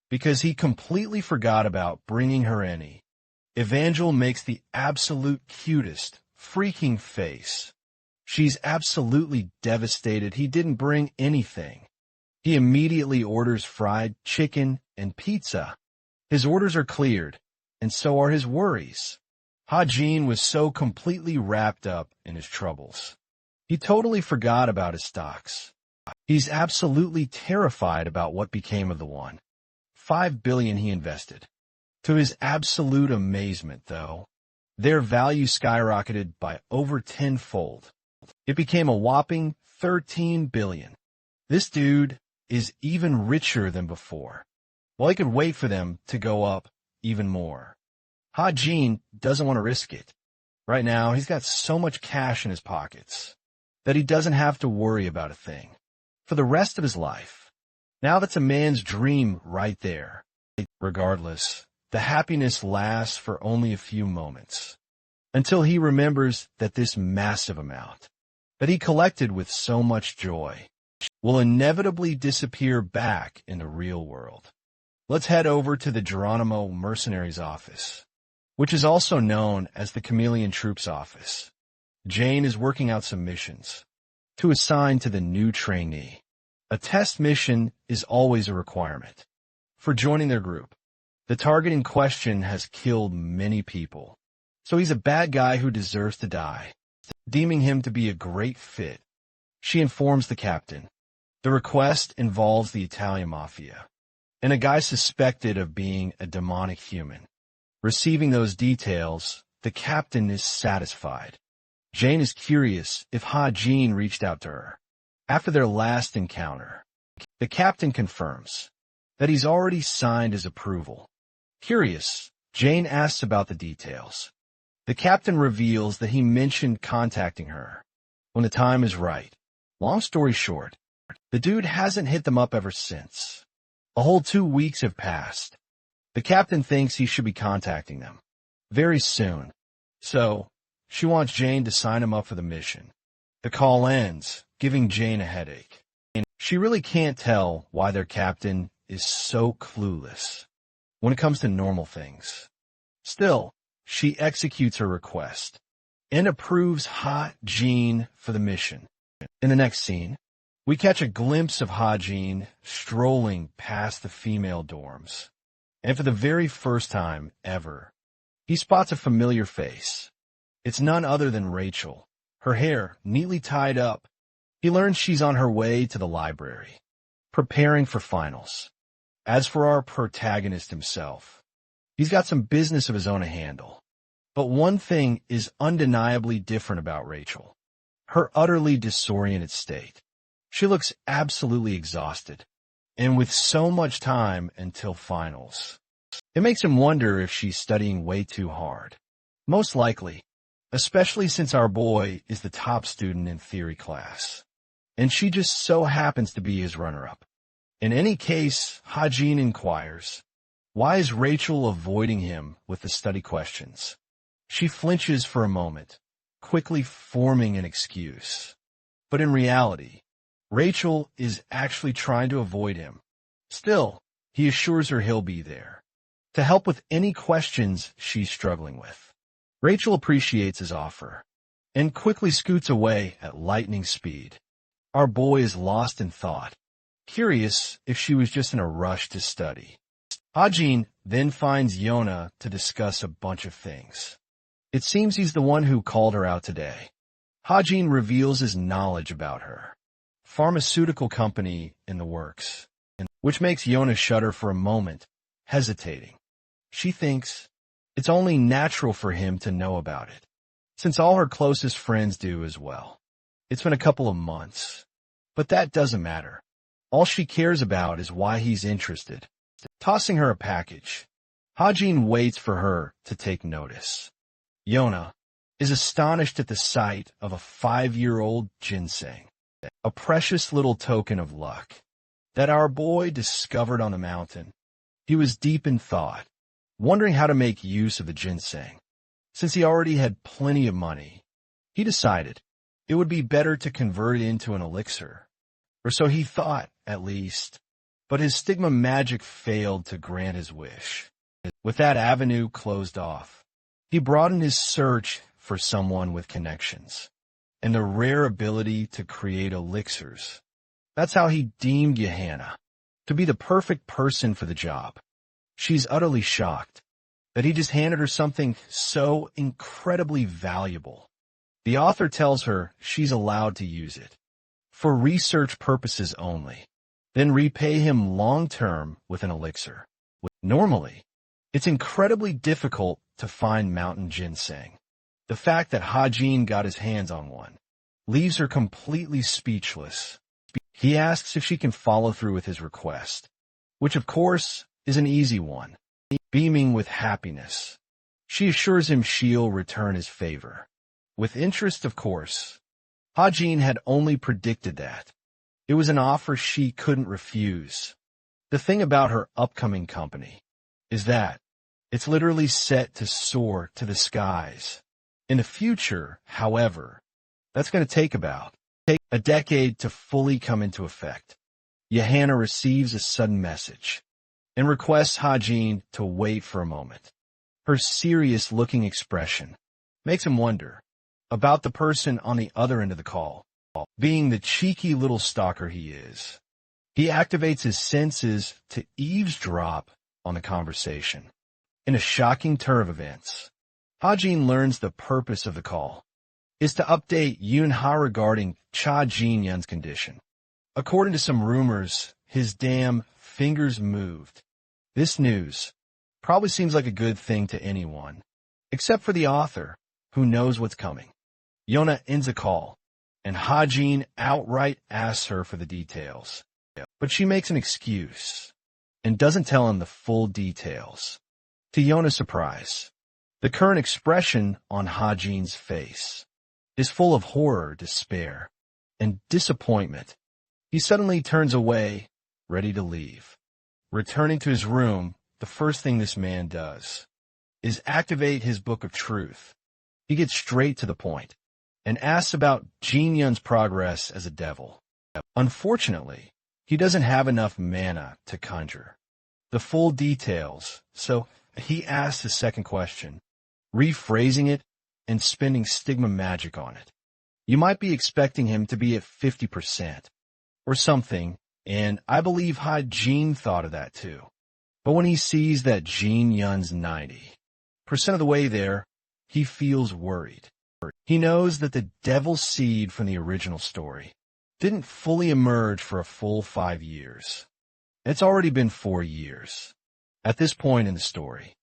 because he completely forgot about bringing her any. Evangel makes the absolute cutest freaking face. She's absolutely devastated he didn't bring anything. He immediately orders fried chicken and pizza. His orders are cleared, and so are his worries. Ha-jin was so completely wrapped up in his troubles. He totally forgot about his stocks. He's absolutely terrified about what became of the $1.5 billion he invested. To his absolute amazement, though, their value skyrocketed by over 10-fold. It became a whopping $13 billion. This dude is even richer than before. Well, he could wait for them to go up even more. Ha-jin doesn't want to risk it. Right now, he's got so much cash in his pockets that he doesn't have to worry about a thing for the rest of his life. Now that's a man's dream right there. Regardless, the happiness lasts for only a few moments, until he remembers that this massive amount that he collected with so much joy will inevitably disappear back in the real world. Let's head over to the Geronimo mercenary's office, which is also known as the Chameleon Troops office. Jane is working out some missions to assign to the new trainee. A test mission is always a requirement for joining their group. The target in question has killed many people, so he's a bad guy who deserves to die. Deeming him to be a great fit, she informs the captain. The request involves the Italian mafia and a guy suspected of being a demonic human. Receiving those details, the captain is satisfied. Jane is curious if Ha-jin reached out to her after their last encounter. The captain confirms that he's already signed his approval. Curious, Jane asks about the details. The captain reveals that he mentioned contacting her when the time is right. Long story short, the dude hasn't hit them up ever since. A whole 2 weeks have passed. The captain thinks he should be contacting them very soon, so she wants Jane to sign him up for the mission. The call ends, giving Jane a headache. She really can't tell why their captain is so clueless when it comes to normal things. Still, she executes her request and approves Ha-jin for the mission. In the next scene, we catch a glimpse of Ha-jin strolling past the female dorms. And for the very first time ever, he spots a familiar face. It's none other than Rachel, her hair neatly tied up. He learns she's on her way to the library, preparing for finals. As for our protagonist himself, he's got some business of his own to handle. But one thing is undeniably different about Rachel: her utterly disoriented state. She looks absolutely exhausted. and with so much time until finals. It makes him wonder if she's studying way too hard. Most likely, especially since our boy is the top student in theory class, and she just so happens to be his runner-up. In any case, Hajin inquires, why is Rachel avoiding him with the study questions? She flinches for a moment, quickly forming an excuse. But in reality, Rachel is actually trying to avoid him. Still, he assures her he'll be there to help with any questions she's struggling with. Rachel appreciates his offer and quickly scoots away at lightning speed. Our boy is lost in thought, curious if she was just in a rush to study. Hajin then finds Yona to discuss a bunch of things. It seems he's the one who called her out today. Hajin reveals his knowledge about her. Pharmaceutical company in the works, which makes Yona shudder for a moment, hesitating. She thinks it's only natural for him to know about it, since all her closest friends do as well. It's been a couple of months, but that doesn't matter. All she cares about is why he's interested. Tossing her a package, Hajin waits for her to take notice. Yona is astonished at the sight of a 5-year-old ginseng, a precious little token of luck that our boy discovered on the mountain. He was deep in thought, wondering how to make use of the ginseng. Since he already had plenty of money, he decided it would be better to convert it into an elixir, or so he thought, at least. But his stigma magic failed to grant his wish. With that avenue closed off, he broadened his search for someone with connections and the rare ability to create elixirs. That's how he deemed Yahello to be the perfect person for the job. She's utterly shocked that he just handed her something so incredibly valuable. The author tells her she's allowed to use it for research purposes only, then repay him long-term with an elixir. Normally, it's incredibly difficult to find mountain ginseng. The fact that Hajin got his hands on one leaves her completely speechless. He asks if she can follow through with his request, which of course is an easy one. Beaming with happiness, she assures him she'll return his favor. With interest, of course. Hajin had only predicted that. It was an offer she couldn't refuse. The thing about her upcoming company is that it's literally set to soar to the skies. In the future, however, that's going to take a decade to fully come into effect. Yahello receives a sudden message and requests Hajin to wait for a moment. Her serious-looking expression makes him wonder about the person on the other end of the call. Being the cheeky little stalker he is, he activates his senses to eavesdrop on the conversation. In a shocking turn of events, Hajin learns the purpose of the call is to update Yunha regarding Cha Jinyun's condition. According to some rumors, his damn fingers moved. This news probably seems like a good thing to anyone, except for the author, who knows what's coming. Yona ends the call, and Hajin outright asks her for the details. But she makes an excuse and doesn't tell him the full details. To Yona's surprise, the current expression on Hajin's face is full of horror, despair, and disappointment. He suddenly turns away, ready to leave. Returning to his room, the first thing this man does is activate his Book of Truth. He gets straight to the point and asks about Jinyun's progress as a devil. Unfortunately, he doesn't have enough mana to conjure the full details, so he asks a second question, rephrasing it and spending stigma magic on it. You might be expecting him to be at 50% or something, and I believe Hajin thought of that too. But when he sees that Jinyun's 90% of the way there, he feels worried. He knows that the devil seed from the original story didn't fully emerge for a full 5 years. It's already been 4 years at this point in the story.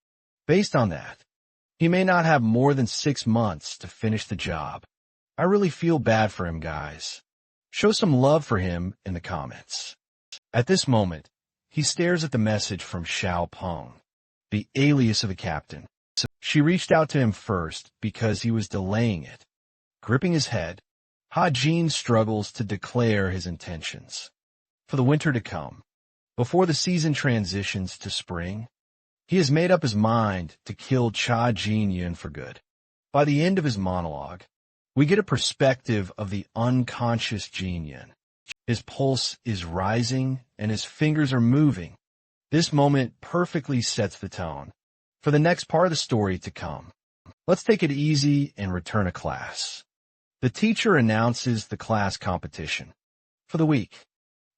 Based on that, he may not have more than 6 months to finish the job. I really feel bad for him, guys. Show some love for him in the comments. At this moment, he stares at the message from Xiao Peng, the alias of the captain. She reached out to him first because he was delaying it. Gripping his head, Ha-Jin struggles to declare his intentions. For the winter to come, before the season transitions to spring, he has made up his mind to kill Cha Jin-yun for good. By the end of his monologue, we get a perspective of the unconscious Jin-yun. His pulse is rising and his fingers are moving. This moment perfectly sets the tone for the next part of the story to come. Let's take it easy and return to class. The teacher announces the class competition for the week.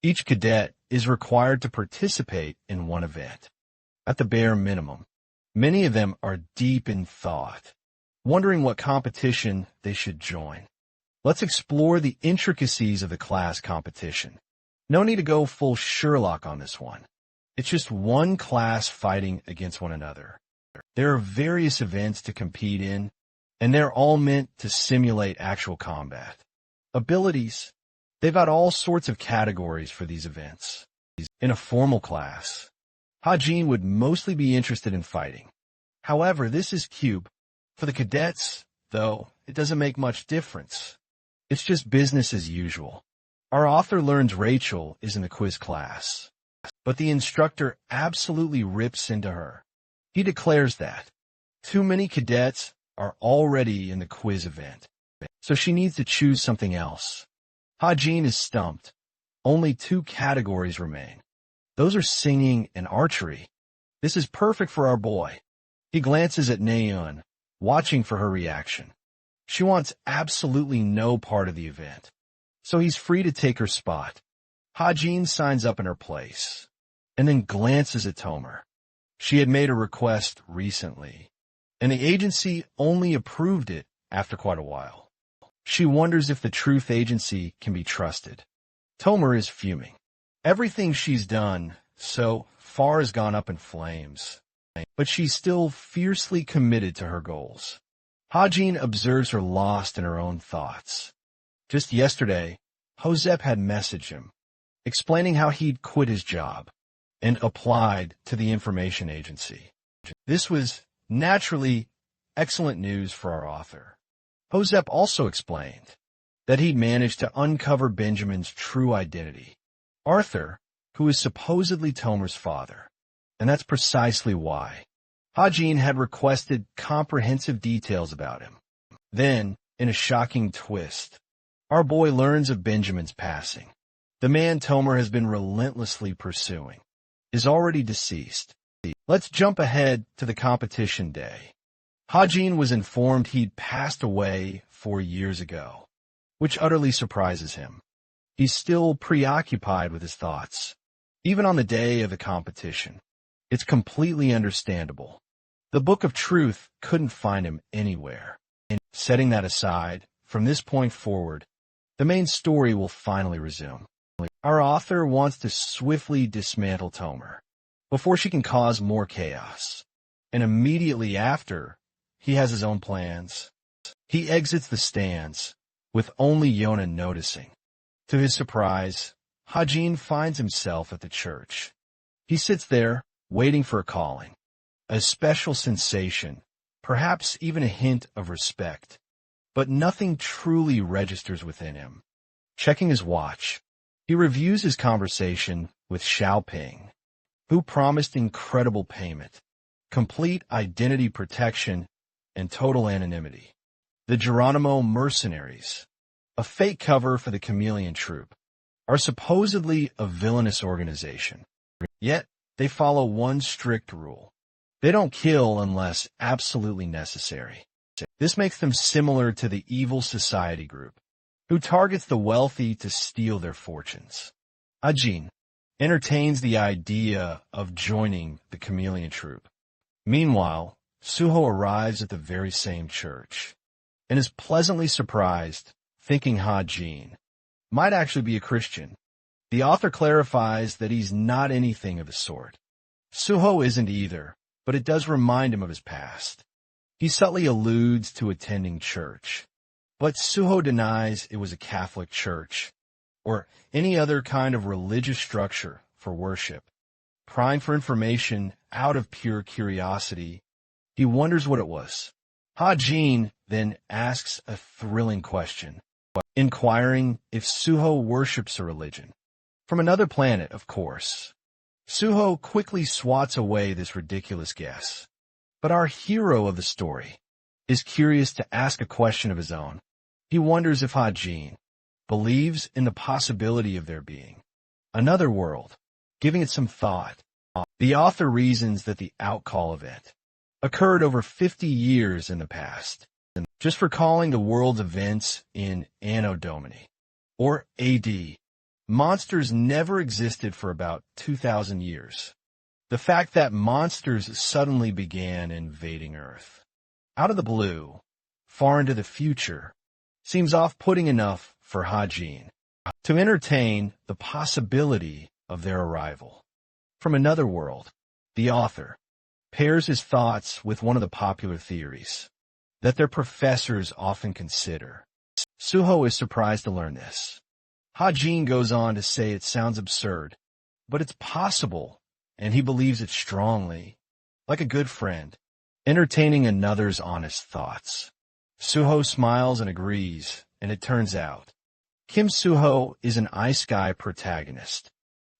Each cadet is required to participate in one event. At the bare minimum, many of them are deep in thought, wondering what competition they should join. Let's explore the intricacies of the class competition. No need to go full Sherlock on this one. It's just one class fighting against one another. There are various events to compete in, and they're all meant to simulate actual combat. Abilities. They've got all sorts of categories for these events. In a formal class, Ha-Jin would mostly be interested in fighting. However, this is Cube. For the cadets, though, it doesn't make much difference. It's just business as usual. Our author learns Rachel is in the quiz class, but the instructor absolutely rips into her. He declares that too many cadets are already in the quiz event, so she needs to choose something else. Ha-Jin is stumped. Only 2 categories remain. Those are singing and archery. This is perfect for our boy. He glances at Naeun, watching for her reaction. She wants absolutely no part of the event, so he's free to take her spot. Ha-Jin signs up in her place, and then glances at Tomer. She had made a request recently, and the agency only approved it after quite a while. She wonders if the truth agency can be trusted. Tomer is fuming. Everything she's done so far has gone up in flames, but she's still fiercely committed to her goals. Ha-Jin observes her lost in her own thoughts. Just yesterday, Hosep had messaged him, explaining how he'd quit his job and applied to the information agency. This was naturally excellent news for our author. Hosep also explained that he'd managed to uncover Benjamin's true identity, Arthur, who is supposedly Tomer's father, and that's precisely why Ha-Jin had requested comprehensive details about him. Then, in a shocking twist, our boy learns of Benjamin's passing. The man Tomer has been relentlessly pursuing is already deceased. Let's jump ahead to the competition day. Ha-Jin was informed he'd passed away 4 years ago, which utterly surprises him. He's still preoccupied with his thoughts, even on the day of the competition. It's completely understandable. The Book of Truth couldn't find him anywhere. And setting that aside, from this point forward, the main story will finally resume. Our author wants to swiftly dismantle Tomer before she can cause more chaos. And immediately after, he has his own plans. He exits the stands, with only Yona noticing. To his surprise, Ha-Jin finds himself at the church. He sits there, waiting for a calling. A special sensation, perhaps even a hint of respect. But nothing truly registers within him. Checking his watch, he reviews his conversation with Xiaoping, who promised incredible payment, complete identity protection, and total anonymity. The Geronimo mercenaries, a fake cover for the Chameleon Troupe, are supposedly a villainous organization. Yet, they follow one strict rule. They don't kill unless absolutely necessary. This makes them similar to the evil society group, who targets the wealthy to steal their fortunes. Ha-Jin entertains the idea of joining the Chameleon Troupe. Meanwhile, Suho arrives at the very same church, and is pleasantly surprised, thinking Ha-Jin might actually be a Christian. The author clarifies that he's not anything of the sort. Suho isn't either, but it does remind him of his past. He subtly alludes to attending church, but Suho denies it was a Catholic church, or any other kind of religious structure for worship. Prying for information out of pure curiosity, he wonders what it was. Ha-Jin then asks a thrilling question, inquiring if Suho worships a religion. From another planet, of course. Suho quickly swats away this ridiculous guess. But our hero of the story is curious to ask a question of his own. He wonders if Ha-Jin believes in the possibility of there being another world. Giving it some thought, the author reasons that the outcall event occurred over 50 years in the past, just recalling the world's events in Anno Domini, or AD. Monsters never existed for about 2,000 years. The fact that monsters suddenly began invading Earth, out of the blue, far into the future, seems off-putting enough for Ha-Jin to entertain the possibility of their arrival. From another world, the author pairs his thoughts with one of the popular theories that their professors often consider. Suho is surprised to learn this. Ha-Jin goes on to say it sounds absurd, but it's possible, and he believes it strongly, like a good friend, entertaining another's honest thoughts. Suho smiles and agrees, and it turns out Kim Suho is an Ice Sky protagonist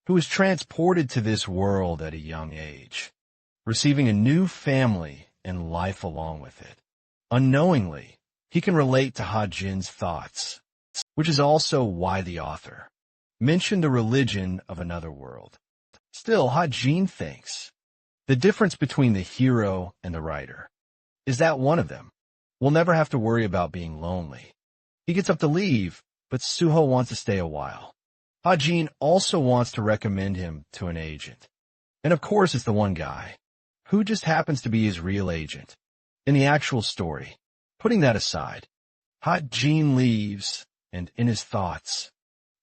who is transported to this world at a young age, receiving a new family and life along with it. Unknowingly, he can relate to Ha-Jin's thoughts, which is also why the author mentioned the religion of another world. Still, Ha-Jin thinks the difference between the hero and the writer is that one of them will never have to worry about being lonely. He gets up to leave, but Suho wants to stay a while. Ha-Jin also wants to recommend him to an agent. And of course it's the one guy, who just happens to be his real agent. In the actual story, putting that aside, Ha-Jin leaves, and in his thoughts,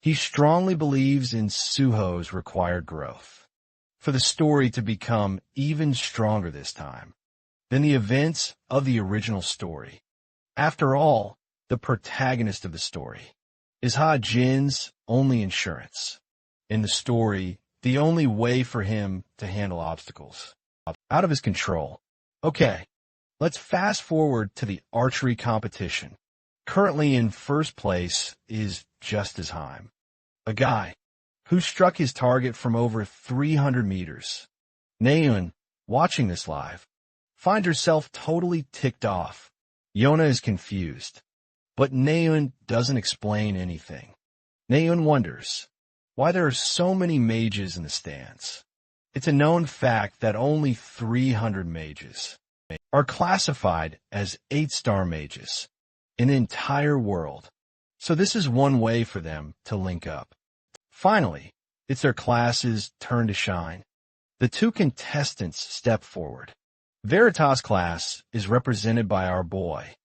he strongly believes in Suho's required growth, for the story to become even stronger this time than the events of the original story. After all, the protagonist of the story is Ha-Jin's only insurance. In the story, the only way for him to handle obstacles out of his control. Okay, let's fast forward to the archery competition. Currently in first place is Justice Heim, a guy who struck his target from over 300 meters. Naeun, watching this live, finds herself totally ticked off. Yona is confused, but Naeun doesn't explain anything. Naeun wonders why there are so many mages in the stands. It's a known fact that only 300 mages are classified as 8-star mages in the entire world. So this is one way for them to link up. Finally, it's their class's turn to shine. The two contestants step forward. Veritas' class is represented by our boy,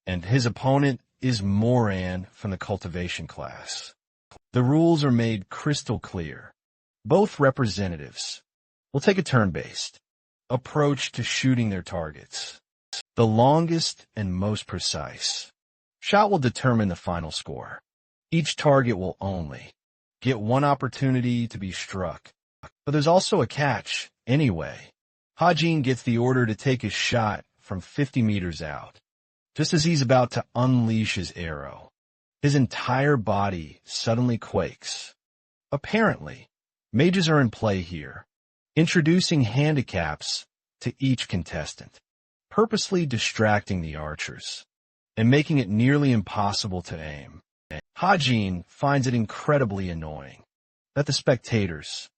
and his opponent is Moran from the cultivation class. The rules are made crystal clear. Both representatives will take a turn-based approach to shooting their targets. The longest and most precise shot will determine the final score. Each target will only get one opportunity to be struck. But there's also a catch anyway. Ha-Jin gets the order to take his shot from 50 meters out. Just as he's about to unleash his arrow, his entire body suddenly quakes. Apparently, mages are in play here, introducing handicaps to each contestant, purposely distracting the archers and making it nearly impossible to aim. Ha-Jin finds it incredibly annoying that the spectators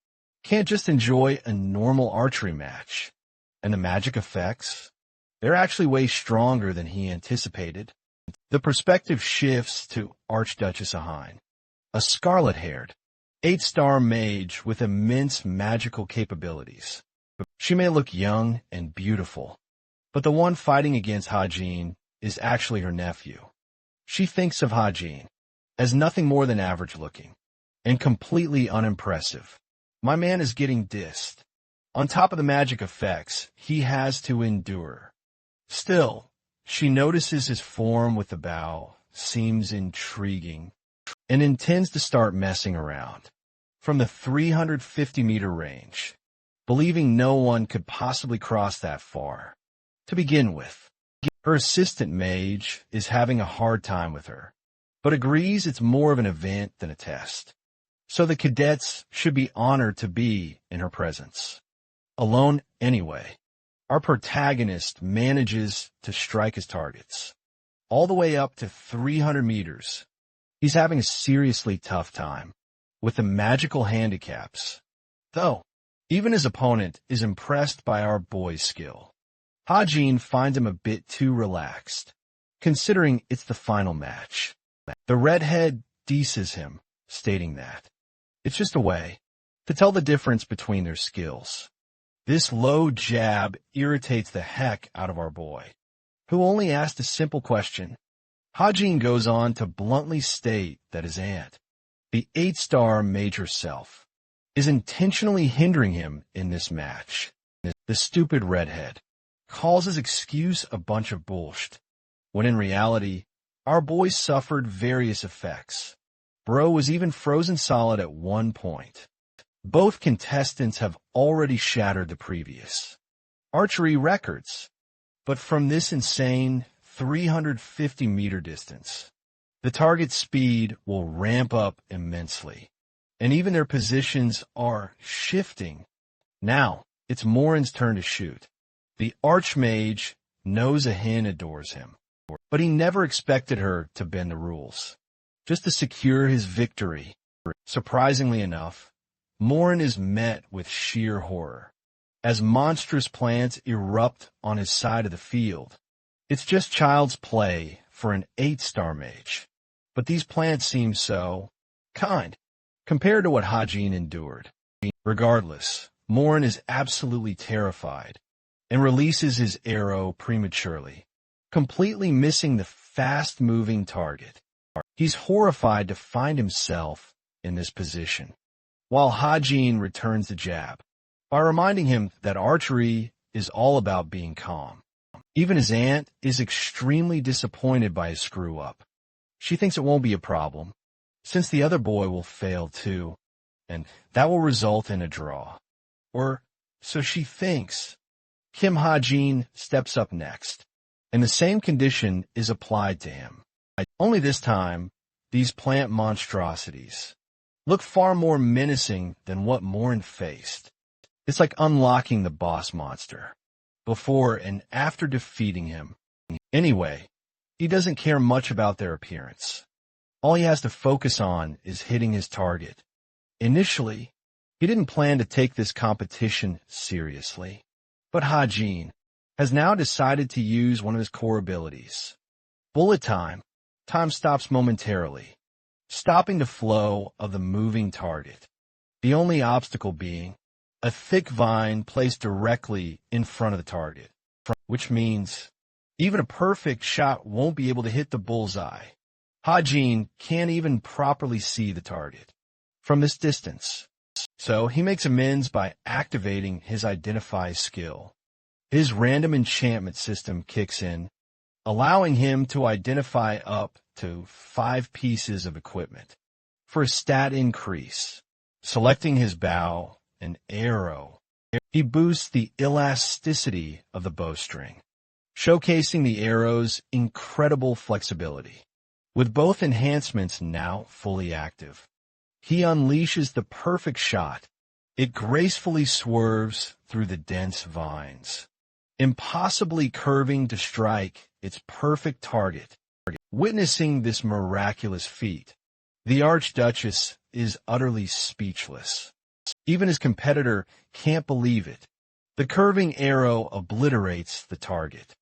can't just enjoy a normal archery match, and the magic effects, they're actually way stronger than he anticipated. The perspective shifts to Archduchess Ahine, a scarlet-haired, 8-star mage with immense magical capabilities. She may look young and beautiful, but the one fighting against Ha-Jin is actually her nephew. She thinks of Ha-Jin as nothing more than average-looking and completely unimpressive. My man is getting dissed. On top of the magic effects, he has to endure. Still, she notices his form with the bow, seems intriguing, and intends to start messing around. from the 350-meter range, believing no one could possibly cross that far. To begin with, her assistant mage is having a hard time with her, but agrees it's more of an event than a test. So the cadets should be honored to be in her presence. Alone anyway, our protagonist manages to strike his targets, all the way up to 300 meters. He's having a seriously tough time with the magical handicaps, though even his opponent is impressed by our boy's skill. Hajin finds him a bit too relaxed, considering it's the final match. The redhead deases him, stating that it's just a way to tell the difference between their skills. This low jab irritates the heck out of our boy, who only asked a simple question. Hajin goes on to bluntly state that his aunt, the 8-star mage herself, is intentionally hindering him in this match. The stupid redhead calls his excuse a bunch of bullshit, when in reality, our boy suffered various effects. Bro was even frozen solid at one point. Both contestants have already shattered the previous archery records, but from this insane 350-meter distance, the target speed will ramp up immensely, and even their positions are shifting. Now, it's Morin's turn to shoot. The Archmage knows a hen adores him, but he never expected her to bend the rules, just to secure his victory. Surprisingly enough, Morin is met with sheer horror, as monstrous plants erupt on his side of the field. It's just child's play for an 8-star mage, but these plants seem so kind compared to what Hajin endured. Regardless, Morin is absolutely terrified and releases his arrow prematurely, completely missing the fast-moving target. He's horrified to find himself in this position, while Hajin returns the jab by reminding him that archery is all about being calm. Even his aunt is extremely disappointed by his screw-up. She thinks it won't be a problem, since the other boy will fail too, and that will result in a draw. Or so she thinks. Kim Hajin steps up next, and the same condition is applied to him. Only this time, these plant monstrosities look far more menacing than what Morin faced. It's like unlocking the boss monster before and after defeating him. Anyway, he doesn't care much about their appearance. All he has to focus on is hitting his target. Initially, he didn't plan to take this competition seriously, but Hajin has now decided to use one of his core abilities. Bullet time. Time stops momentarily, stopping the flow of the moving target. The only obstacle being a thick vine placed directly in front of the target, which means even a perfect shot won't be able to hit the bullseye. Hajin can't even properly see the target from this distance, so he makes amends by activating his Identify skill. His random enchantment system kicks in, allowing him to identify up to 5 pieces of equipment for a stat increase. Selecting his bow and arrow, he boosts the elasticity of the bowstring, showcasing the arrow's incredible flexibility. With both enhancements now fully active, he unleashes the perfect shot. It gracefully swerves through the dense vines, impossibly curving to strike its perfect target. Witnessing this miraculous feat, the Archduchess is utterly speechless. Even his competitor can't believe it. The curving arrow obliterates the target.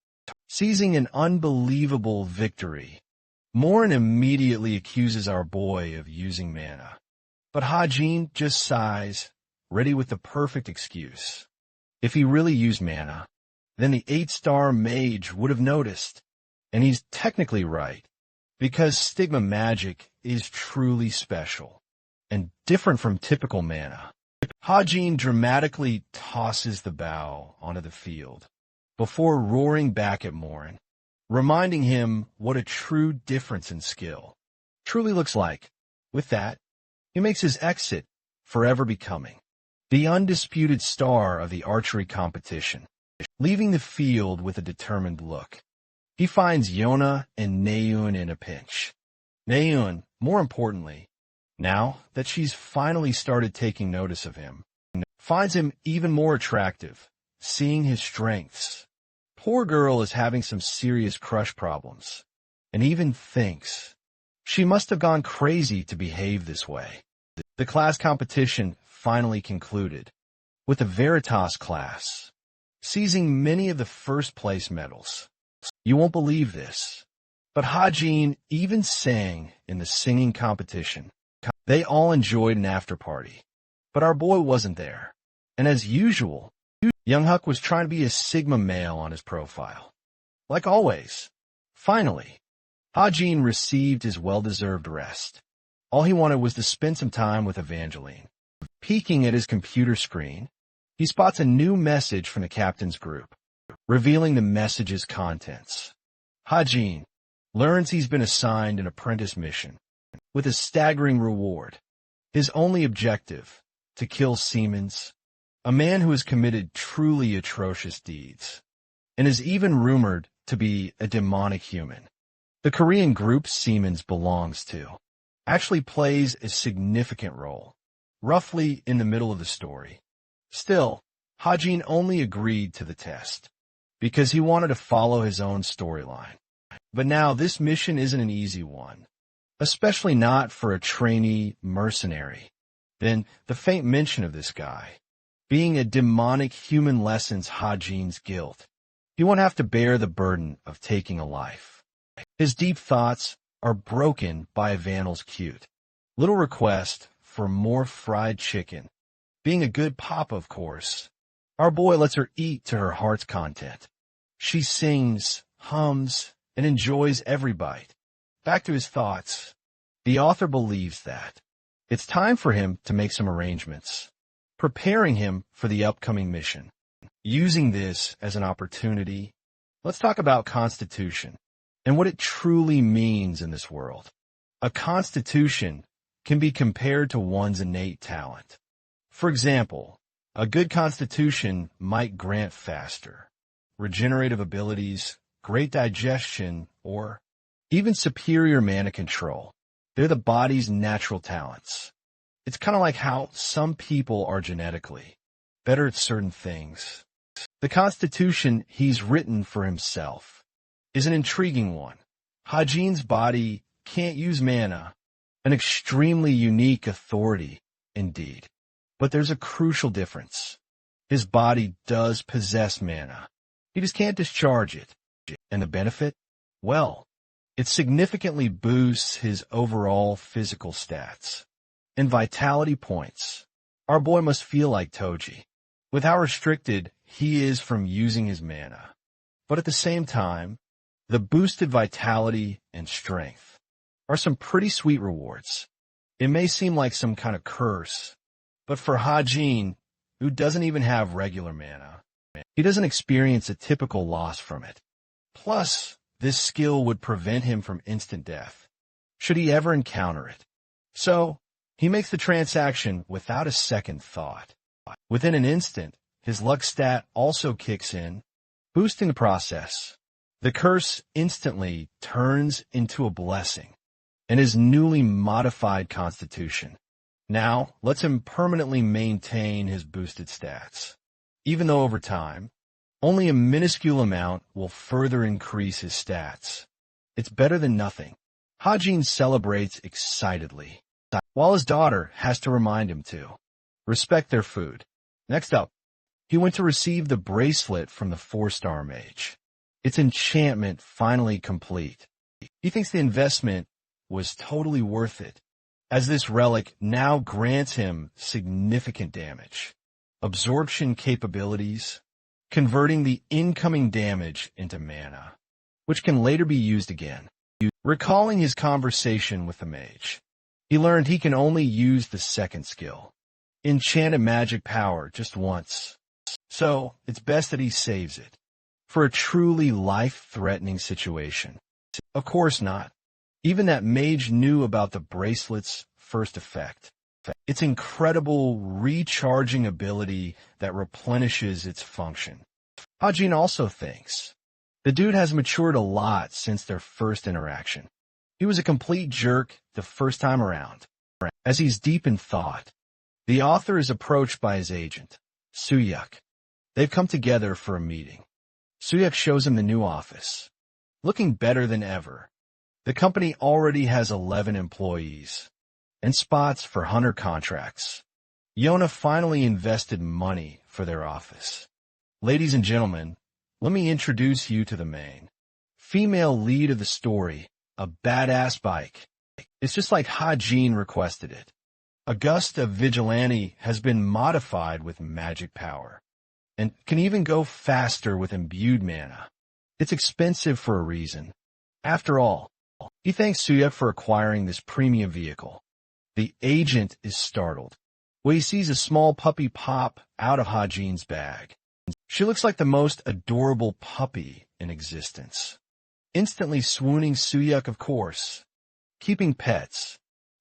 Seizing an unbelievable victory, Morin immediately accuses our boy of using mana, but Hajin just sighs, ready with the perfect excuse. If he really used mana, then the 8-star mage would have noticed, and he's technically right, because Stigma magic is truly special and different from typical mana. Hajin dramatically tosses the bow onto the field before roaring back at Morin, reminding him what a true difference in skill truly looks like. With that, he makes his exit forever becoming the undisputed star of the archery competition. Leaving the field with a determined look, he finds Yona and Naeun in a pinch. Naeun, more importantly, now that she's finally started taking notice of him, finds him even more attractive, seeing his strengths. Poor girl is having some serious crush problems, and even thinks she must have gone crazy to behave this way. The class competition finally concluded, with the Veritas class seizing many of the first-place medals. You won't believe this, but Hajin even sang in the singing competition. They all enjoyed an after-party, but our boy wasn't there. And as usual, Younghuk was trying to be a Sigma male on his profile. Like always, finally, Hajin received his well-deserved rest. All he wanted was to spend some time with Evangeline. Peeking at his computer screen, he spots a new message from the captain's group, revealing the message's contents. Hajin learns he's been assigned an apprentice mission, with a staggering reward. His only objective, to kill Siemens, a man who has committed truly atrocious deeds, and is even rumored to be a demonic human. The Korean group Siemens belongs to actually plays a significant role, roughly in the middle of the story. Still, Hajin only agreed to the test because he wanted to follow his own storyline. But now this mission isn't an easy one, especially not for a trainee mercenary. Then the faint mention of this guy being a demonic human lessens Hajin's guilt. He won't have to bear the burden of taking a life. His deep thoughts are broken by Vanel's cute little request for more fried chicken. Being a good papa, of course, our boy lets her eat to her heart's content. She sings, hums, and enjoys every bite. Back to his thoughts. The author believes that it's time for him to make some arrangements, preparing him for the upcoming mission. Using this as an opportunity, let's talk about constitution and what it truly means in this world. A constitution can be compared to one's innate talent. For example, a good constitution might grant faster, regenerative abilities, great digestion, or even superior mana control. They're the body's natural talents. It's kind of like how some people are genetically better at certain things. The constitution he's written for himself is an intriguing one. Hajin's body can't use mana, an extremely unique authority indeed. But there's a crucial difference. His body does possess mana. He just can't discharge it. And the benefit? Well, it significantly boosts his overall physical stats. And vitality points. Our boy must feel like Toji, with how restricted he is from using his mana. But at the same time, the boosted vitality and strength are some pretty sweet rewards. It may seem like some kind of curse, but for Hajin, who doesn't even have regular mana, he doesn't experience a typical loss from it. Plus, this skill would prevent him from instant death, should he ever encounter it. So, he makes the transaction without a second thought. Within an instant, his luck stat also kicks in, boosting the process. The curse instantly turns into a blessing, and his newly modified constitution now lets him permanently maintain his boosted stats. Even though over time, only a minuscule amount will further increase his stats. It's better than nothing. Hajin celebrates excitedly, while his daughter has to remind him to respect their food. Next up, he went to receive the bracelet from the 4-star mage. Its enchantment finally complete. He thinks the investment was totally worth it, as this relic now grants him significant damage, absorption capabilities, converting the incoming damage into mana, which can later be used again. Recalling his conversation with the mage, he learned he can only use the second skill, enchanted magic power, just once. So, it's best that he saves it for a truly life-threatening situation. Of course not. Even that mage knew about the bracelet's first effect. its incredible recharging ability that replenishes its function. Hajin also thinks the dude has matured a lot since their first interaction. He was a complete jerk the first time around. As he's deep in thought, the author is approached by his agent, Suyuk. They've come together for a meeting. Suyuk shows him the new office. Looking better than ever. The company already has 11 employees and spots for hunter contracts. Yona finally invested money for their office. Ladies and gentlemen, let me introduce you to the main female lead of the story, a badass bike. It's just like Hajin requested it. Augusta Vigilante has been modified with magic power and can even go faster with imbued mana. It's expensive for a reason. After all, he thanks Suya for acquiring this premium vehicle. The agent is startled when he sees a small puppy pop out of Hajin's bag. She looks like the most adorable puppy in existence. Instantly swooning Suyuk, of course. Keeping pets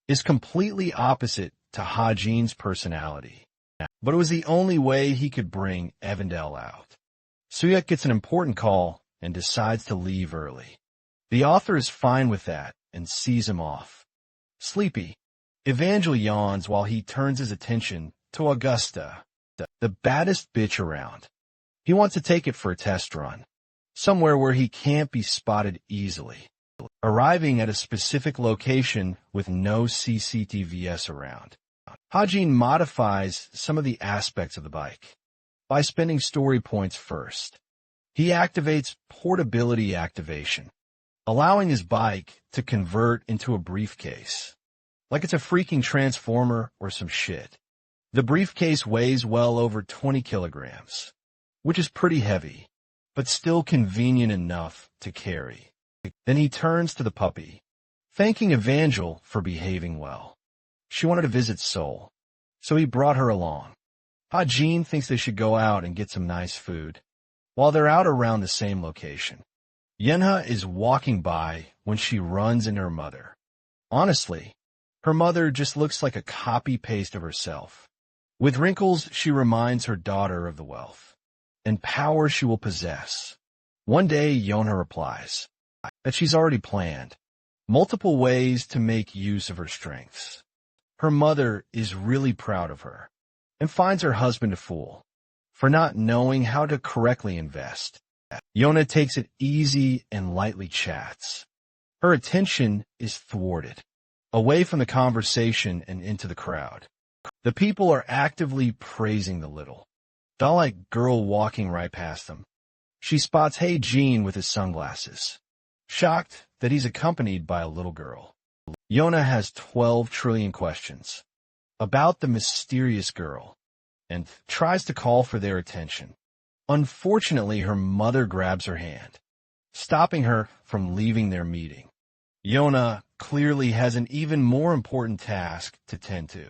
is completely opposite to Hajin's personality. But it was the only way he could bring Evandel out. Suyuk gets an important call and decides to leave early. The author is fine with that and sees him off. Sleepy, Evangel yawns while he turns his attention to Augusta, the baddest bitch around. He wants to take it for a test run, somewhere where he can't be spotted easily. Arriving at a specific location with no CCTVs around, Hajin modifies some of the aspects of the bike by spending story points first. He activates portability activation, allowing his bike to convert into a briefcase, like it's a freaking transformer or some shit. The briefcase weighs well over 20 kilograms, which is pretty heavy, but still convenient enough to carry. Then he turns to the puppy, thanking Evangel for behaving well. She wanted to visit Seoul, so he brought her along. Hajin thinks they should go out and get some nice food, while they're out around the same location. Yenha is walking by when she runs into her mother. Honestly, her mother just looks like a copy-paste of herself. With wrinkles, she reminds her daughter of the wealth and power she will possess. One day, Yona replies that she's already planned multiple ways to make use of her strengths. Her mother is really proud of her and finds her husband a fool for not knowing how to correctly invest. Yona takes it easy and lightly chats. Her attention is thwarted, away from the conversation and into the crowd. The people are actively praising the little, doll-like girl walking right past them. She spots Hey Jean with his sunglasses, shocked that he's accompanied by a little girl. Yona has 12 trillion questions about the mysterious girl and tries to call for their attention. Unfortunately, her mother grabs her hand, stopping her from leaving their meeting. Yona clearly has an even more important task to tend to,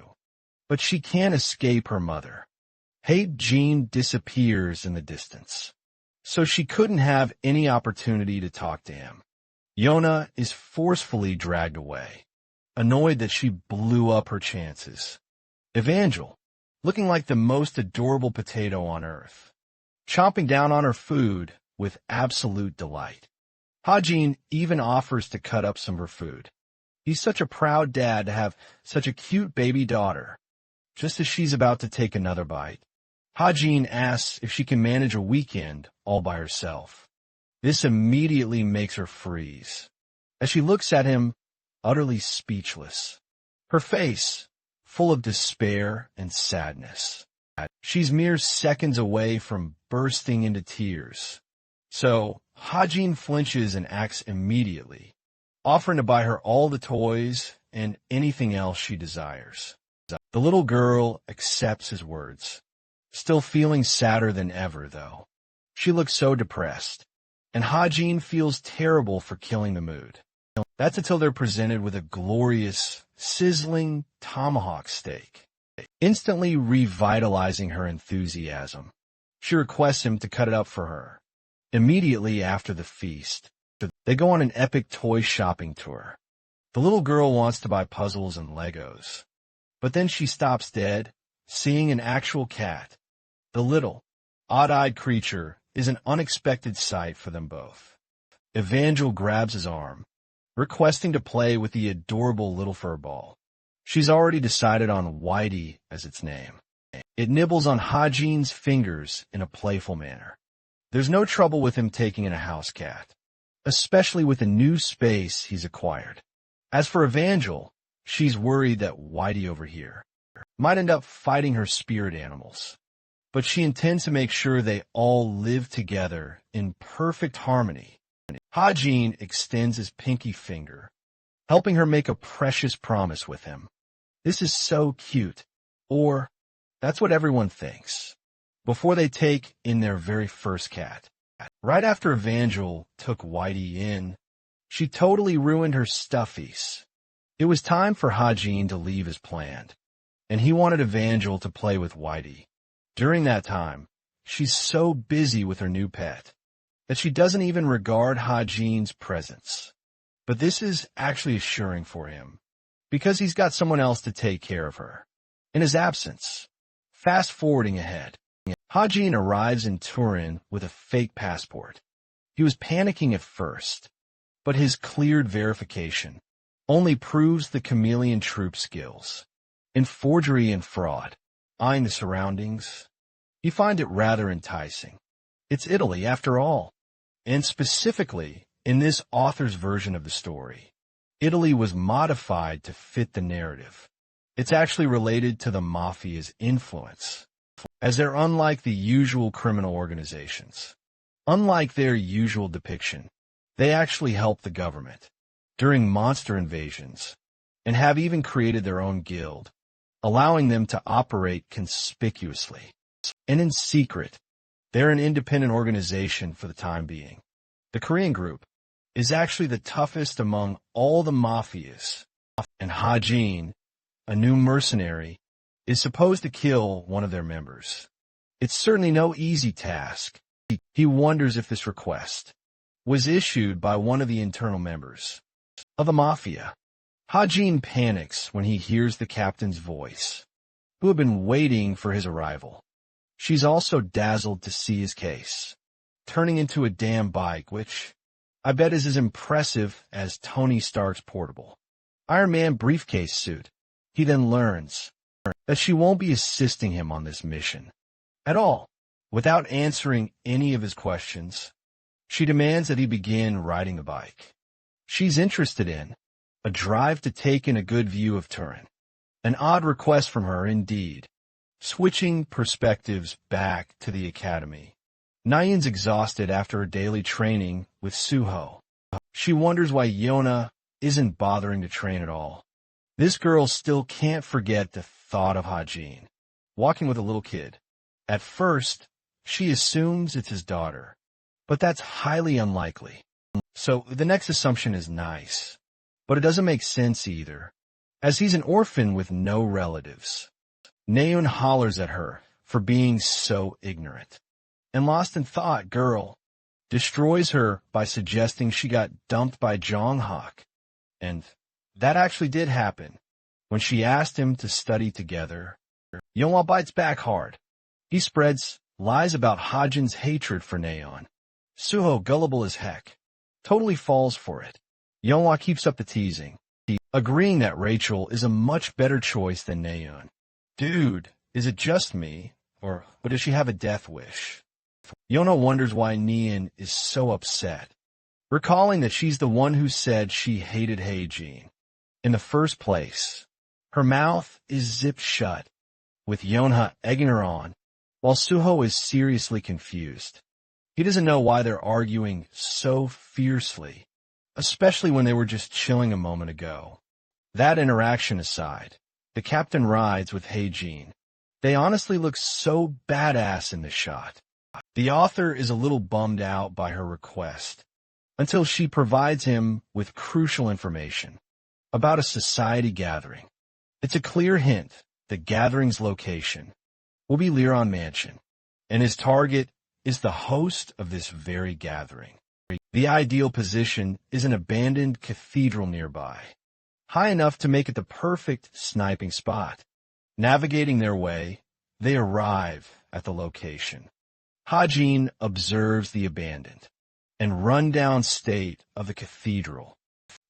but she can't escape her mother. Hey Jean disappears in the distance, so she couldn't have any opportunity to talk to him. Yona is forcefully dragged away, annoyed that she blew up her chances. Evangel, looking like the most adorable potato on earth, chomping down on her food with absolute delight. Hajin even offers to cut up some of her food. He's such a proud dad to have such a cute baby daughter. Just as she's about to take another bite, Hajin asks if she can manage a weekend all by herself. This immediately makes her freeze, as she looks at him, utterly speechless. Her face, full of despair and sadness. She's mere seconds away from bursting into tears. So, Hajin flinches and acts immediately, offering to buy her all the toys and anything else she desires. The little girl accepts his words, still feeling sadder than ever, though. She looks so depressed, and Hajin feels terrible for killing the mood. That's until they're presented with a glorious, sizzling tomahawk steak, instantly revitalizing her enthusiasm. She requests him to cut it up for her. Immediately after the feast, they go on an epic toy shopping tour. The little girl wants to buy puzzles and Legos, But then she stops dead, seeing an actual cat. The little, odd-eyed creature is an unexpected sight for them both. Evangel grabs his arm, requesting to play with the adorable little fur ball. She's already decided on Whitey as its name. It nibbles on Hajin's fingers in a playful manner. There's no trouble with him taking in a house cat, especially with the new space he's acquired. As for Evangel, she's worried that Whitey over here might end up fighting her spirit animals. But she intends to make sure they all live together in perfect harmony. Hajin extends his pinky finger, helping her make a precious promise with him. This is so cute. Or, that's what everyone thinks, before they take in their very first cat. Right after Evangel took Whitey in, she totally ruined her stuffies. It was time for Hajin to leave as planned, and he wanted Evangel to play with Whitey. During that time, she's so busy with her new pet that she doesn't even regard Hajin's presence. But this is actually assuring for him, because he's got someone else to take care of her. In his absence, fast-forwarding ahead, Hajin arrives in Turin with a fake passport. He was panicking at first, but his cleared verification only proves the chameleon troupe skills. In forgery and fraud, eyeing the surroundings, you find it rather enticing. It's Italy, after all. And specifically, in this author's version of the story, Italy was modified to fit the narrative. It's actually related to the mafia's influence, as they're unlike the usual criminal organizations. Unlike their usual depiction, they actually help the government during monster invasions and have even created their own guild, allowing them to operate conspicuously. And in secret, they're an independent organization for the time being. The Korean group is actually the toughest among all the mafias, and Hajin, a new mercenary, is supposed to kill one of their members. It's certainly no easy task. He wonders if this request was issued by one of the internal members of the mafia. Hajin panics when he hears the captain's voice, who had been waiting for his arrival. She's also dazzled to see his case, turning into a damn bike, which I bet is as impressive as Tony Stark's portable Iron Man briefcase suit. He then learns that she won't be assisting him on this mission at all. Without answering any of his questions, she demands that he begin riding the bike she's interested in, a drive to take in a good view of Turin. An odd request from her indeed. Switching perspectives back to the academy, Nayeon's exhausted after her daily training with Suho. She wonders why Yona isn't bothering to train at all. This girl still can't forget the thought of Hajin walking with a little kid. At first, she assumes it's his daughter, but that's highly unlikely. So the next assumption is nice, but it doesn't make sense either, as he's an orphan with no relatives. Nayeon hollers at her for being so ignorant, and lost in thought girl destroys her by suggesting she got dumped by Jonghak. And that actually did happen when she asked him to study together. Yeonhwa bites back hard. He spreads lies about Hajin's hatred for Nayeon. Suho, gullible as heck, totally falls for it. Yeonhwa keeps up the teasing, agreeing that Rachel is a much better choice than Nayeon. Dude, is it just me, or does she have a death wish? Yeonhwa wonders why Nayeon is so upset, recalling that she's the one who said she hated Haejin in the first place. Her mouth is zipped shut, with Yeonhwa egging her on, while Suho is seriously confused. He doesn't know why they're arguing so fiercely, especially when they were just chilling a moment ago. That interaction aside, the captain rides with Haejin. They honestly look so badass in this shot. The author is a little bummed out by her request, until she provides him with crucial information about a society gathering. It's a clear hint the gathering's location will be Liron Mansion, and his target is the host of this very gathering. The ideal position is an abandoned cathedral nearby, high enough to make it the perfect sniping spot. Navigating their way, they arrive at the location. Hajin observes the abandoned and run-down state of the cathedral.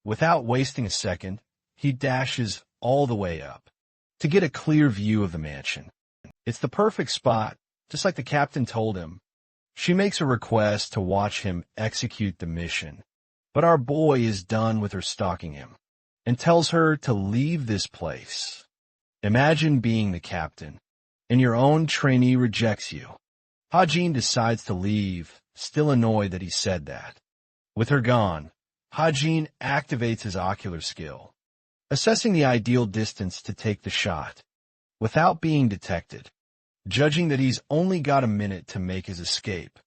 Without wasting a second, he dashes all the way up to get a clear view of the mansion. It's the perfect spot, just like the captain told him. She makes a request to watch him execute the mission, but our boy is done with her stalking him and tells her to leave this place. Imagine being the captain, and your own trainee rejects you. Hajin decides to leave, still annoyed that he said that. With her gone, Hajin activates his ocular skill, assessing the ideal distance to take the shot, without being detected. Judging that he's only got a minute to make his escape,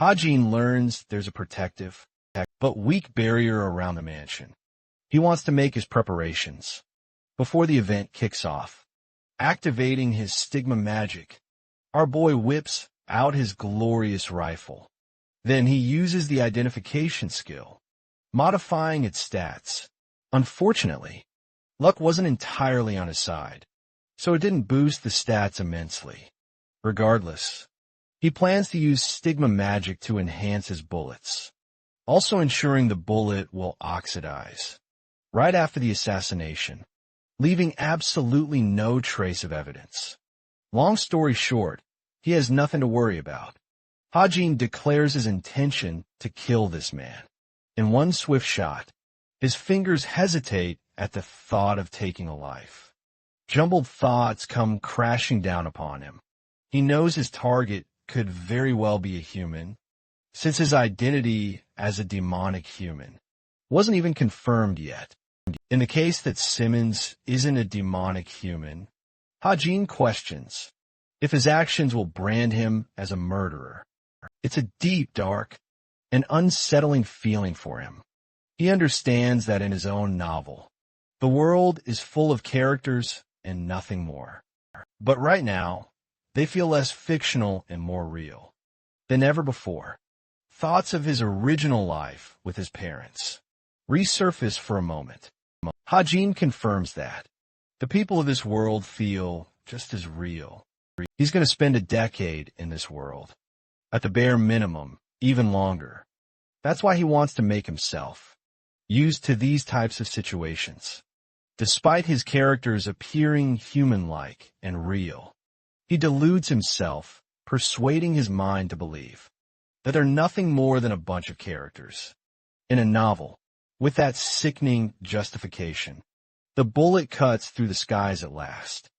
Hajin learns there's a protective, but weak barrier around the mansion. He wants to make his preparations before the event kicks off. Activating his stigma magic, our boy whips out his glorious rifle. Then he uses the identification skill, modifying its stats. Unfortunately, luck wasn't entirely on his side, so it didn't boost the stats immensely. Regardless, he plans to use stigma magic to enhance his bullets, also ensuring the bullet will oxidize right after the assassination, leaving absolutely no trace of evidence. Long story short, he has nothing to worry about. Hajin declares his intention to kill this man. In one swift shot, his fingers hesitate at the thought of taking a life. Jumbled thoughts come crashing down upon him. He knows his target could very well be a human, since his identity as a demonic human wasn't even confirmed yet. In the case that Simmons isn't a demonic human, Hajin questions if his actions will brand him as a murderer. It's a deep, dark, and unsettling feeling for him. He understands that in his own novel, the world is full of characters and nothing more. But right now, they feel less fictional and more real than ever before. Thoughts of his original life with his parents resurface for a moment. Hajin confirms that the people of this world feel just as real. He's going to spend a decade in this world, at the bare minimum, even longer. That's why he wants to make himself used to these types of situations. Despite his characters appearing human-like and real, he deludes himself, persuading his mind to believe that they're nothing more than a bunch of characters in a novel. With that sickening justification, the bullet cuts through the skies at last.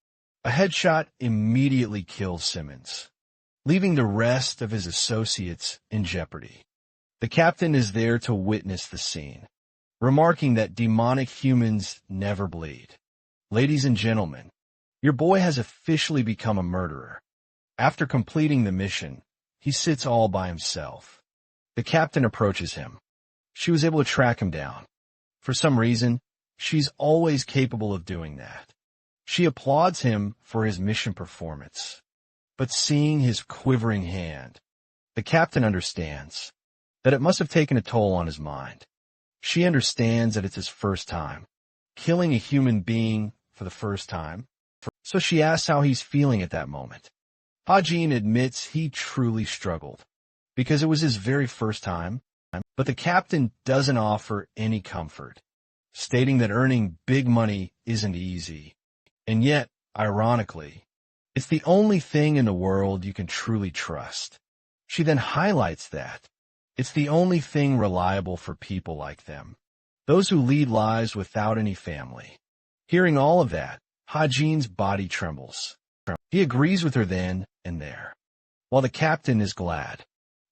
A headshot immediately kills Simmons, leaving the rest of his associates in jeopardy. The captain is there to witness the scene, remarking that demonic humans never bleed. Ladies and gentlemen, your boy has officially become a murderer. After completing the mission, he sits all by himself. The captain approaches him. She was able to track him down. For some reason, she's always capable of doing that. She applauds him for his mission performance. But seeing his quivering hand, the captain understands that it must have taken a toll on his mind. She understands that it's his first time, killing a human being for the first time. So she asks how he's feeling at that moment. Hajin admits he truly struggled, because it was his very first time. But the captain doesn't offer any comfort, stating that earning big money isn't easy. And yet, ironically, it's the only thing in the world you can truly trust. She then highlights that it's the only thing reliable for people like them, those who lead lives without any family. Hearing all of that, Hajin's body trembles. He agrees with her then and there, while the captain is glad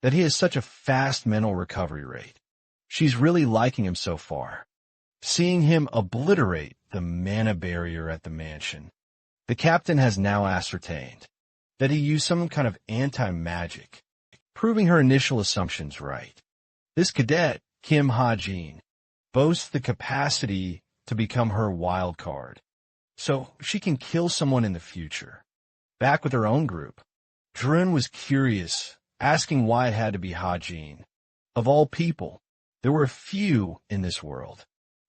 that he has such a fast mental recovery rate. She's really liking him so far, seeing him obliterate the mana barrier at the mansion. The captain has now ascertained that he used some kind of anti-magic, proving her initial assumptions right. This cadet, Kim Hajin, boasts the capacity to become her wild card, so she can kill someone in the future. Back with her own group, Drun was curious, asking why it had to be Hajin. Of all people, there were few in this world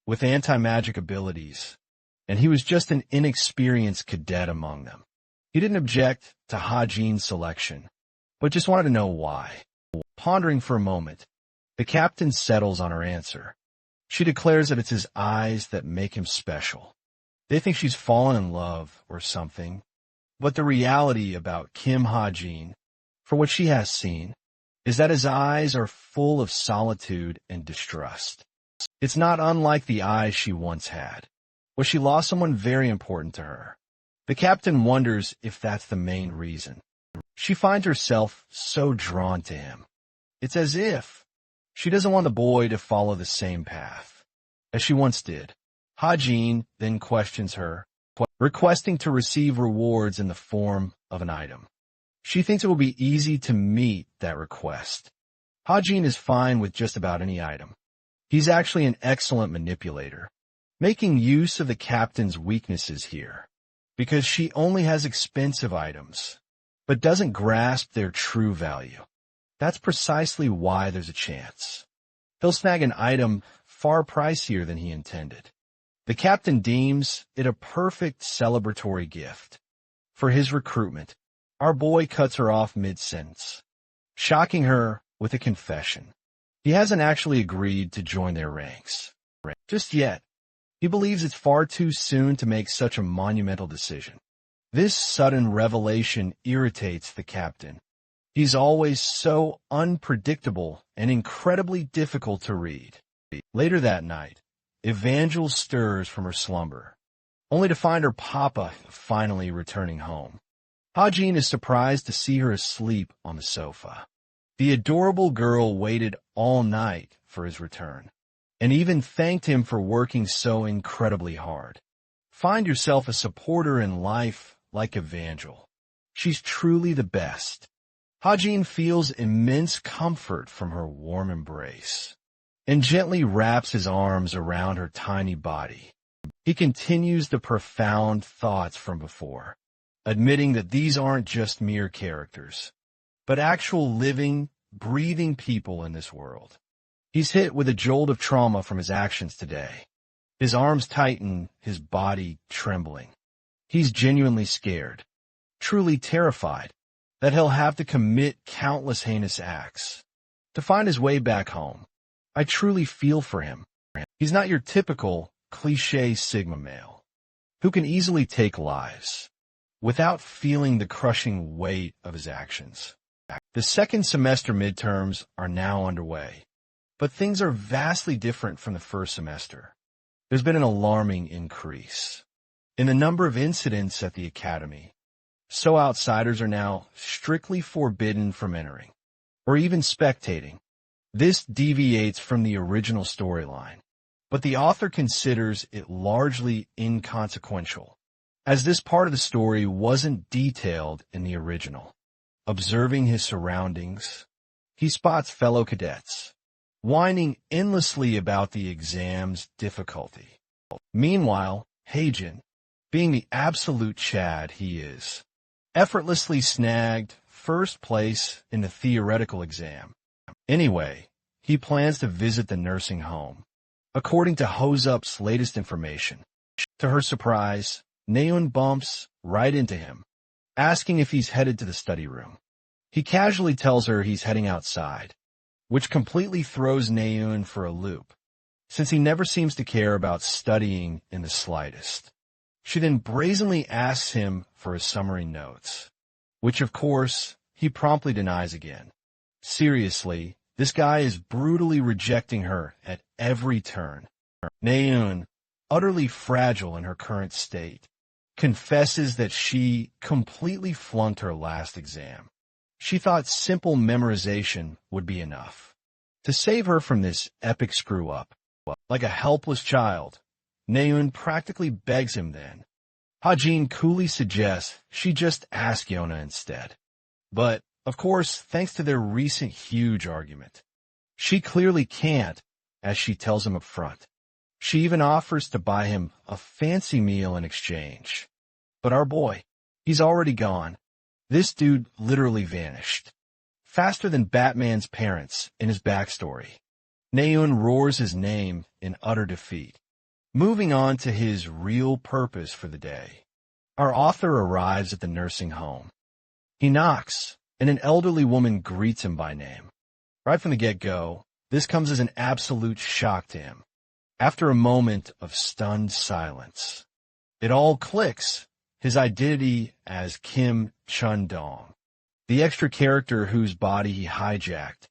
with anti-magic abilities, and he was just an inexperienced cadet among them. He didn't object to Ha-Jin's selection, but just wanted to know why. Pondering for a moment, the captain settles on her answer. She declares that it's his eyes that make him special. They think she's fallen in love or something, but the reality about Kim Ha-Jin, for what she has seen, is that his eyes are full of solitude and distrust. It's not unlike the eyes she once had, where she lost someone very important to her. The captain wonders if that's the main reason. She finds herself so drawn to him. It's as if she doesn't want the boy to follow the same path as she once did. Ha-Jin then questions her, requesting to receive rewards in the form of an item. She thinks it will be easy to meet that request. Ha-Jin is fine with just about any item. He's actually an excellent manipulator, making use of the captain's weaknesses here, because she only has expensive items, but doesn't grasp their true value. That's precisely why there's a chance he'll snag an item far pricier than he intended. The captain deems it a perfect celebratory gift. For his recruitment, our boy cuts her off mid-sentence, shocking her with a confession. He hasn't actually agreed to join their ranks just yet. He believes it's far too soon to make such a monumental decision. This sudden revelation irritates the captain. He's always so unpredictable and incredibly difficult to read. Later that night, Evangel stirs from her slumber, only to find her papa finally returning home. Ha-Jin is surprised to see her asleep on the sofa. The adorable girl waited all night for his return, and even thanked him for working so incredibly hard. Find yourself a supporter in life like Evangel. She's truly the best. Ha-Jin feels immense comfort from her warm embrace, and gently wraps his arms around her tiny body. He continues the profound thoughts from before, admitting that these aren't just mere characters, but actual living, breathing people in this world. He's hit with a jolt of trauma from his actions today. His arms tighten, his body trembling. He's genuinely scared, truly terrified, that he'll have to commit countless heinous acts to find his way back home. I truly feel for him. He's not your typical, cliché Sigma male, who can easily take lives without feeling the crushing weight of his actions. The second semester midterms are now underway, but things are vastly different from the first semester. There's been an alarming increase in the number of incidents at the academy, so outsiders are now strictly forbidden from entering, or even spectating. This deviates from the original storyline, but the author considers it largely inconsequential, as this part of the story wasn't detailed in the original. Observing his surroundings, he spots fellow cadets, whining endlessly about the exam's difficulty. Meanwhile, Ha-Jin, being the absolute Chad he is, effortlessly snagged first place in the theoretical exam. Anyway, he plans to visit the nursing home, according to Hose-Up's latest information. To her surprise, Naeun bumps right into him, asking if he's headed to the study room. He casually tells her he's heading outside, which completely throws Naeun for a loop, since he never seems to care about studying in the slightest. She then brazenly asks him for his summary notes, which of course he promptly denies again. Seriously, this guy is brutally rejecting her at every turn. Naeun, utterly fragile in her current state, confesses that she completely flunked her last exam. She thought simple memorization would be enough to save her from this epic screw-up. Like a helpless child, Naeun practically begs him then. Ha-Jin coolly suggests she just ask Yona instead. But, of course, thanks to their recent huge argument, she clearly can't, as she tells him up front. She even offers to buy him a fancy meal in exchange. But our boy, he's already gone. This dude literally vanished, faster than Batman's parents in his backstory. Naeun roars his name in utter defeat. Moving on to his real purpose for the day. Our author arrives at the nursing home. He knocks, and an elderly woman greets him by name. Right from the get-go, this comes as an absolute shock to him. After a moment of stunned silence, it all clicks. His identity as Kim Chun-dong, the extra character whose body he hijacked,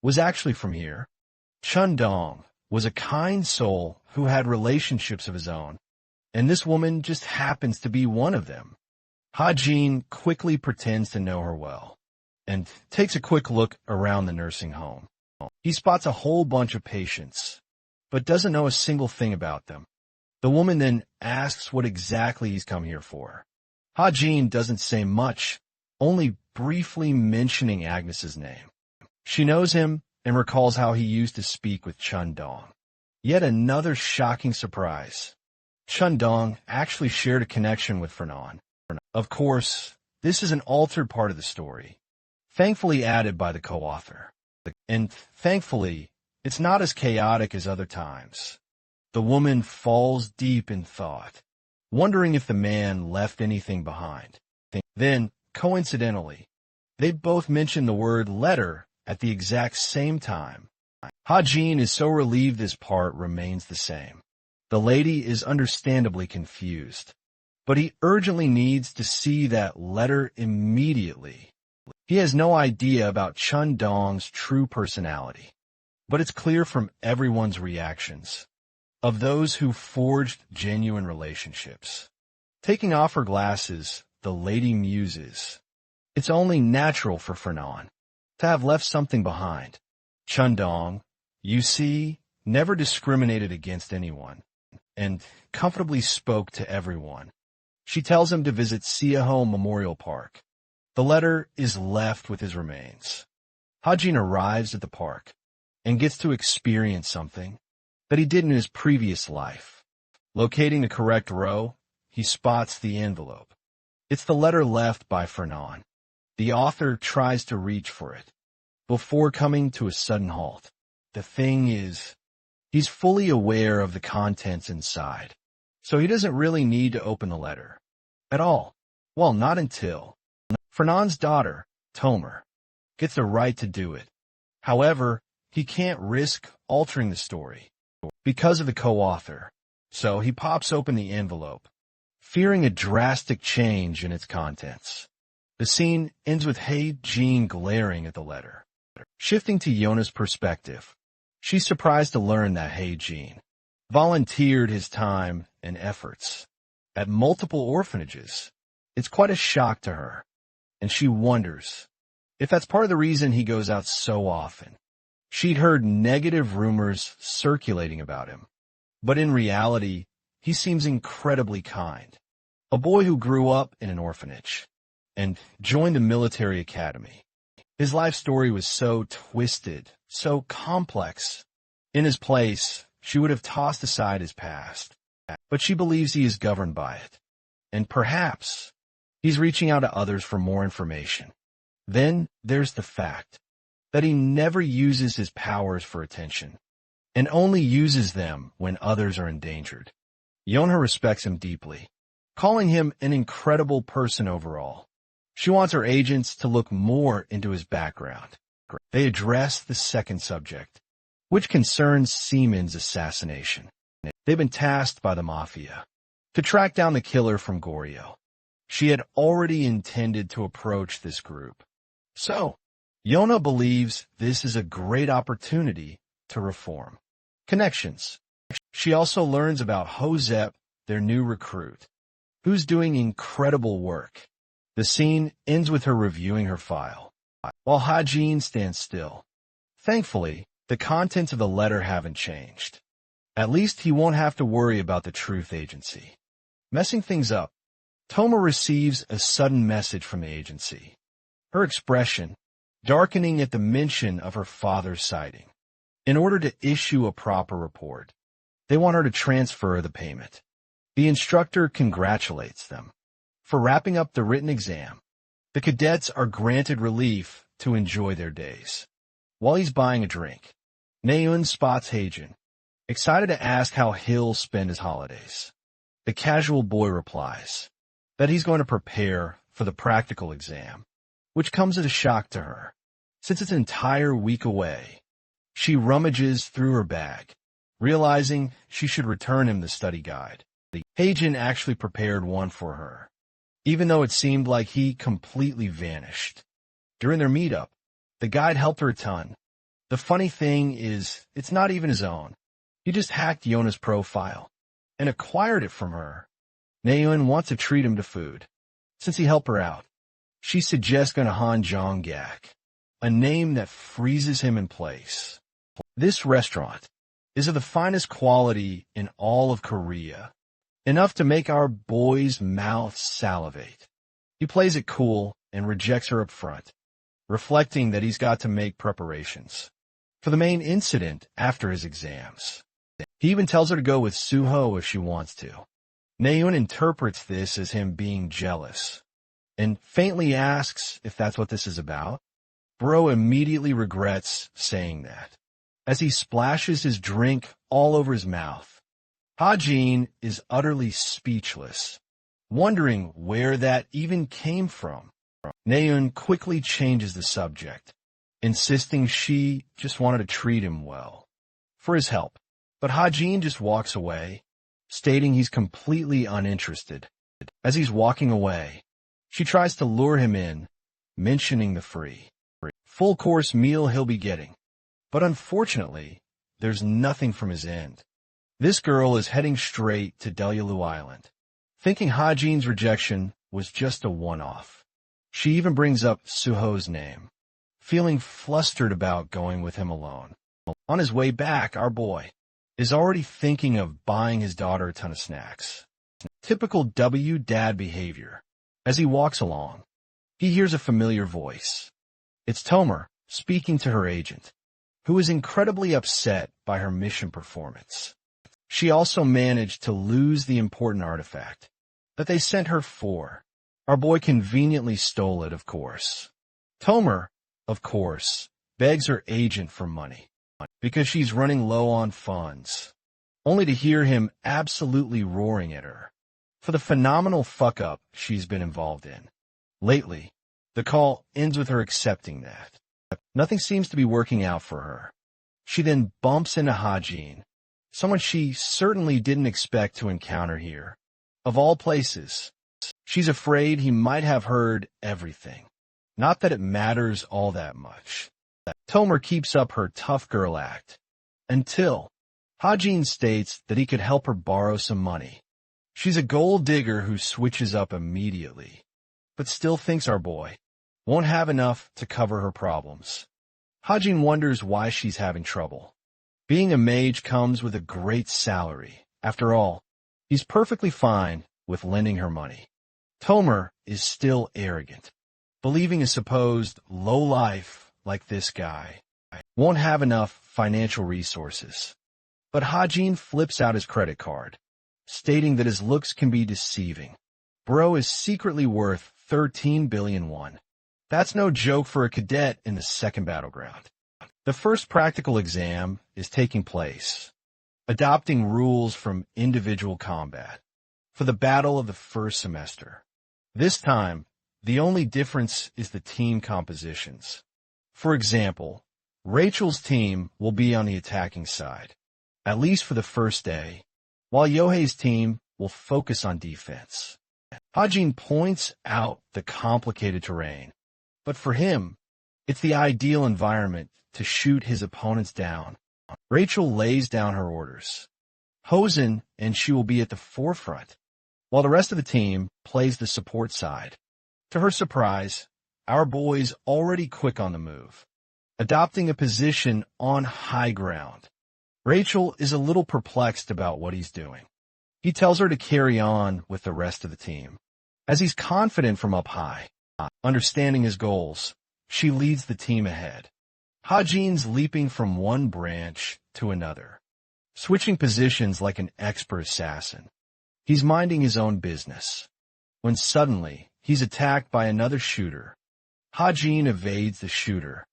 was actually from here. Chun-dong was a kind soul who had relationships of his own, and this woman just happens to be one of them. Ha-jin quickly pretends to know her well, and takes a quick look around the nursing home. He spots a whole bunch of patients, but doesn't know a single thing about them. The woman then asks what exactly he's come here for. Ha-jin doesn't say much, only briefly mentioning Agnes's name. She knows him and recalls how he used to speak with Chun-dong. Yet another shocking surprise. Chun-dong actually shared a connection with Fernan. Of course, this is an altered part of the story, thankfully added by the co-author. And thankfully, it's not as chaotic as other times. The woman falls deep in thought, wondering if the man left anything behind. Then, coincidentally, they both mention the word letter at the exact same time. Ha-jin is so relieved this part remains the same. The lady is understandably confused, but he urgently needs to see that letter immediately. He has no idea about Chun-dong's true personality, but it's clear from everyone's reactions of those who forged genuine relationships. Taking off her glasses, the lady muses. It's only natural for Fernan to have left something behind. Chun-dong, you see, never discriminated against anyone, and comfortably spoke to everyone. She tells him to visit Siaho Memorial Park. The letter is left with his remains. Ha-jin arrives at the park and gets to experience something that he did in his previous life. Locating the correct row, he spots the envelope. It's the letter left by Fernan. The author tries to reach for it, before coming to a sudden halt. The thing is, he's fully aware of the contents inside, so he doesn't really need to open the letter at all. Well, not until Fernan's daughter, Tomer, gets the right to do it. However, he can't risk altering the story because of the co-author, so he pops open the envelope, fearing a drastic change in its contents. The scene ends with Ha-jin glaring at the letter. Shifting to Yona's perspective, she's surprised to learn that Ha-jin volunteered his time and efforts at multiple orphanages. It's quite a shock to her, and she wonders if that's part of the reason he goes out so often. She'd heard negative rumors circulating about him, but in reality, he seems incredibly kind. A boy who grew up in an orphanage and joined the military academy. His life story was so twisted, so complex. In his place, she would have tossed aside his past, but she believes he is governed by it. And perhaps he's reaching out to others for more information. Then there's the fact that he never uses his powers for attention, and only uses them when others are endangered. Yonha respects him deeply, calling him an incredible person overall. She wants her agents to look more into his background. They address the second subject, which concerns Seaman's assassination. They've been tasked by the Mafia to track down the killer from Goryeo. She had already intended to approach this group. So, Yona believes this is a great opportunity to reform. Connections. She also learns about Hosep, their new recruit, who's doing incredible work. The scene ends with her reviewing her file, while Ha-jin stands still. Thankfully, the contents of the letter haven't changed. At least he won't have to worry about the Truth Agency. Messing things up, Tomer receives a sudden message from the agency. Her expression darkening at the mention of her father's sighting. In order to issue a proper report, they want her to transfer the payment. The instructor congratulates them for wrapping up the written exam. The cadets are granted relief to enjoy their days. While he's buying a drink, Naeun spots Ha-jin excited to ask how he'll spend his holidays. The casual boy replies that he's going to prepare for the practical exam, which comes as a shock to her, since it's an entire week away. She rummages through her bag, realizing she should return him the study guide. Heijin actually prepared one for her, even though it seemed like he completely vanished. During their meetup, the guide helped her a ton. The funny thing is, it's not even his own. He just hacked Yona's profile and acquired it from her. Naeun wants to treat him to food, since he helped her out. She suggests Ganahan Jonggak, a name that freezes him in place. This restaurant is of the finest quality in all of Korea, enough to make our boy's mouth salivate. He plays it cool and rejects her up front, reflecting that he's got to make preparations for the main incident after his exams. He even tells her to go with Suho if she wants to. Naeun interprets this as him being jealous, and faintly asks if that's what this is about. Bro immediately regrets saying that, as he splashes his drink all over his mouth. Hajin is utterly speechless, wondering where that even came from. Naeun quickly changes the subject, insisting she just wanted to treat him well for his help. But Hajin just walks away, stating he's completely uninterested. As he's walking away, she tries to lure him in, mentioning the free full-course meal he'll be getting. But unfortunately, there's nothing from his end. This girl is heading straight to Delyalu Island, thinking Hajin's rejection was just a one-off. She even brings up Suho's name, feeling flustered about going with him alone. On his way back, our boy is already thinking of buying his daughter a ton of snacks. Typical W dad behavior. As he walks along, he hears a familiar voice. It's Tomer speaking to her agent, who is incredibly upset by her mission performance. She also managed to lose the important artifact that they sent her for. Our boy conveniently stole it, of course. Tomer, of course, begs her agent for money because she's running low on funds, only to hear him absolutely roaring at her for the phenomenal fuck-up she's been involved in. Lately, the call ends with her accepting that. Nothing seems to be working out for her. She then bumps into Hajin, someone she certainly didn't expect to encounter here. Of all places, she's afraid he might have heard everything. Not that it matters all that much. Tomer keeps up her tough girl act until Hajin states that he could help her borrow some money. She's a gold digger who switches up immediately, but still thinks our boy won't have enough to cover her problems. Hajin wonders why she's having trouble. Being a mage comes with a great salary. After all, he's perfectly fine with lending her money. Tomer is still arrogant, believing a supposed lowlife like this guy won't have enough financial resources. But Hajin flips out his credit card, stating that his looks can be deceiving. Bro is secretly worth 13 billion won. That's no joke for a cadet in the second battleground. The first practical exam is taking place, adopting rules from individual combat for the battle of the first semester. This time, the only difference is the team compositions. For example, Rachel's team will be on the attacking side, at least for the first day, while Yohei's team will focus on defense. Hajin points out the complicated terrain, but for him, it's the ideal environment to shoot his opponents down. Rachel lays down her orders. Hosen and she will be at the forefront, while the rest of the team plays the support side. To her surprise, our boy's already quick on the move, adopting a position on high ground. Rachel is a little perplexed about what he's doing. He tells her to carry on with the rest of the team. As he's confident from up high, understanding his goals, she leads the team ahead. Hajin's leaping from one branch to another, switching positions like an expert assassin. He's minding his own business, when suddenly he's attacked by another shooter. Hajin evades the shooter,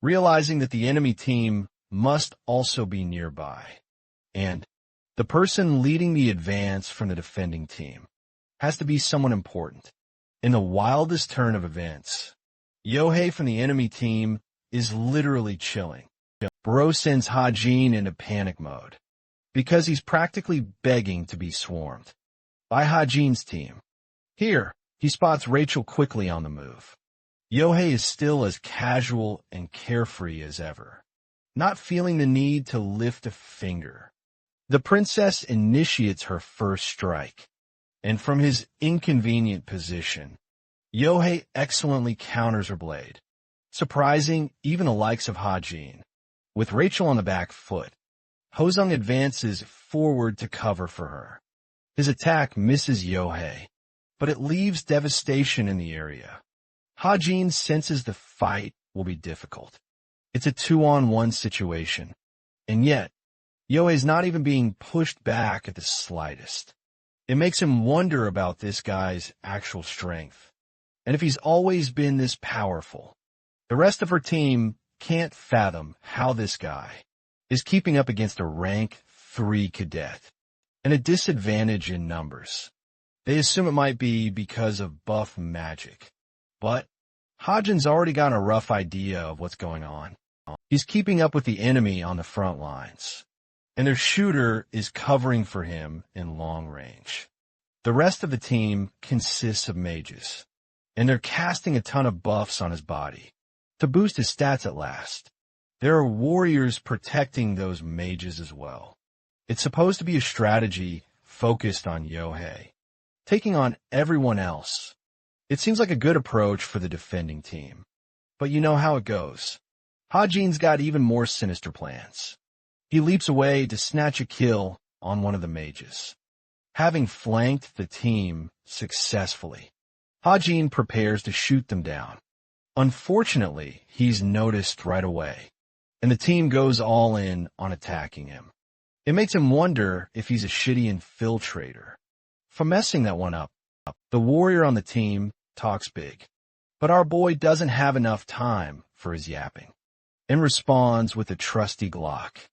realizing that the enemy team must also be nearby. And the person leading the advance from the defending team has to be someone important. In the wildest turn of events, Yohei from the enemy team is literally chilling. Bro sends Hajin into panic mode because he's practically begging to be swarmed by Hajin's team. Here, he spots Rachel quickly on the move. Yohei is still as casual and carefree as ever, not feeling the need to lift a finger. The princess initiates her first strike, and from his inconvenient position, Yohei excellently counters her blade, surprising even the likes of Hajin. With Rachel on the back foot, Hozung advances forward to cover for her. His attack misses Yohei, but it leaves devastation in the area. Hajin senses the fight will be difficult. It's a 2-on-1 situation, and yet, Yohei's not even being pushed back at the slightest. It makes him wonder about this guy's actual strength, and if he's always been this powerful. The rest of her team can't fathom how this guy is keeping up against a rank 3 cadet, and a disadvantage in numbers. They assume it might be because of buff magic, but Hajin's already got a rough idea of what's going on. He's keeping up with the enemy on the front lines, and their shooter is covering for him in long range. The rest of the team consists of mages, and they're casting a ton of buffs on his body to boost his stats at last. There are warriors protecting those mages as well. It's supposed to be a strategy focused on Yohei, taking on everyone else. It seems like a good approach for the defending team, but you know how it goes. Hajin's got even more sinister plans. He leaps away to snatch a kill on one of the mages. Having flanked the team successfully, Hajin prepares to shoot them down. Unfortunately, he's noticed right away, and the team goes all in on attacking him. It makes him wonder if he's a shitty infiltrator. For messing that one up, the warrior on the team talks big, but our boy doesn't have enough time for his yapping, and responds with a trusty Glock.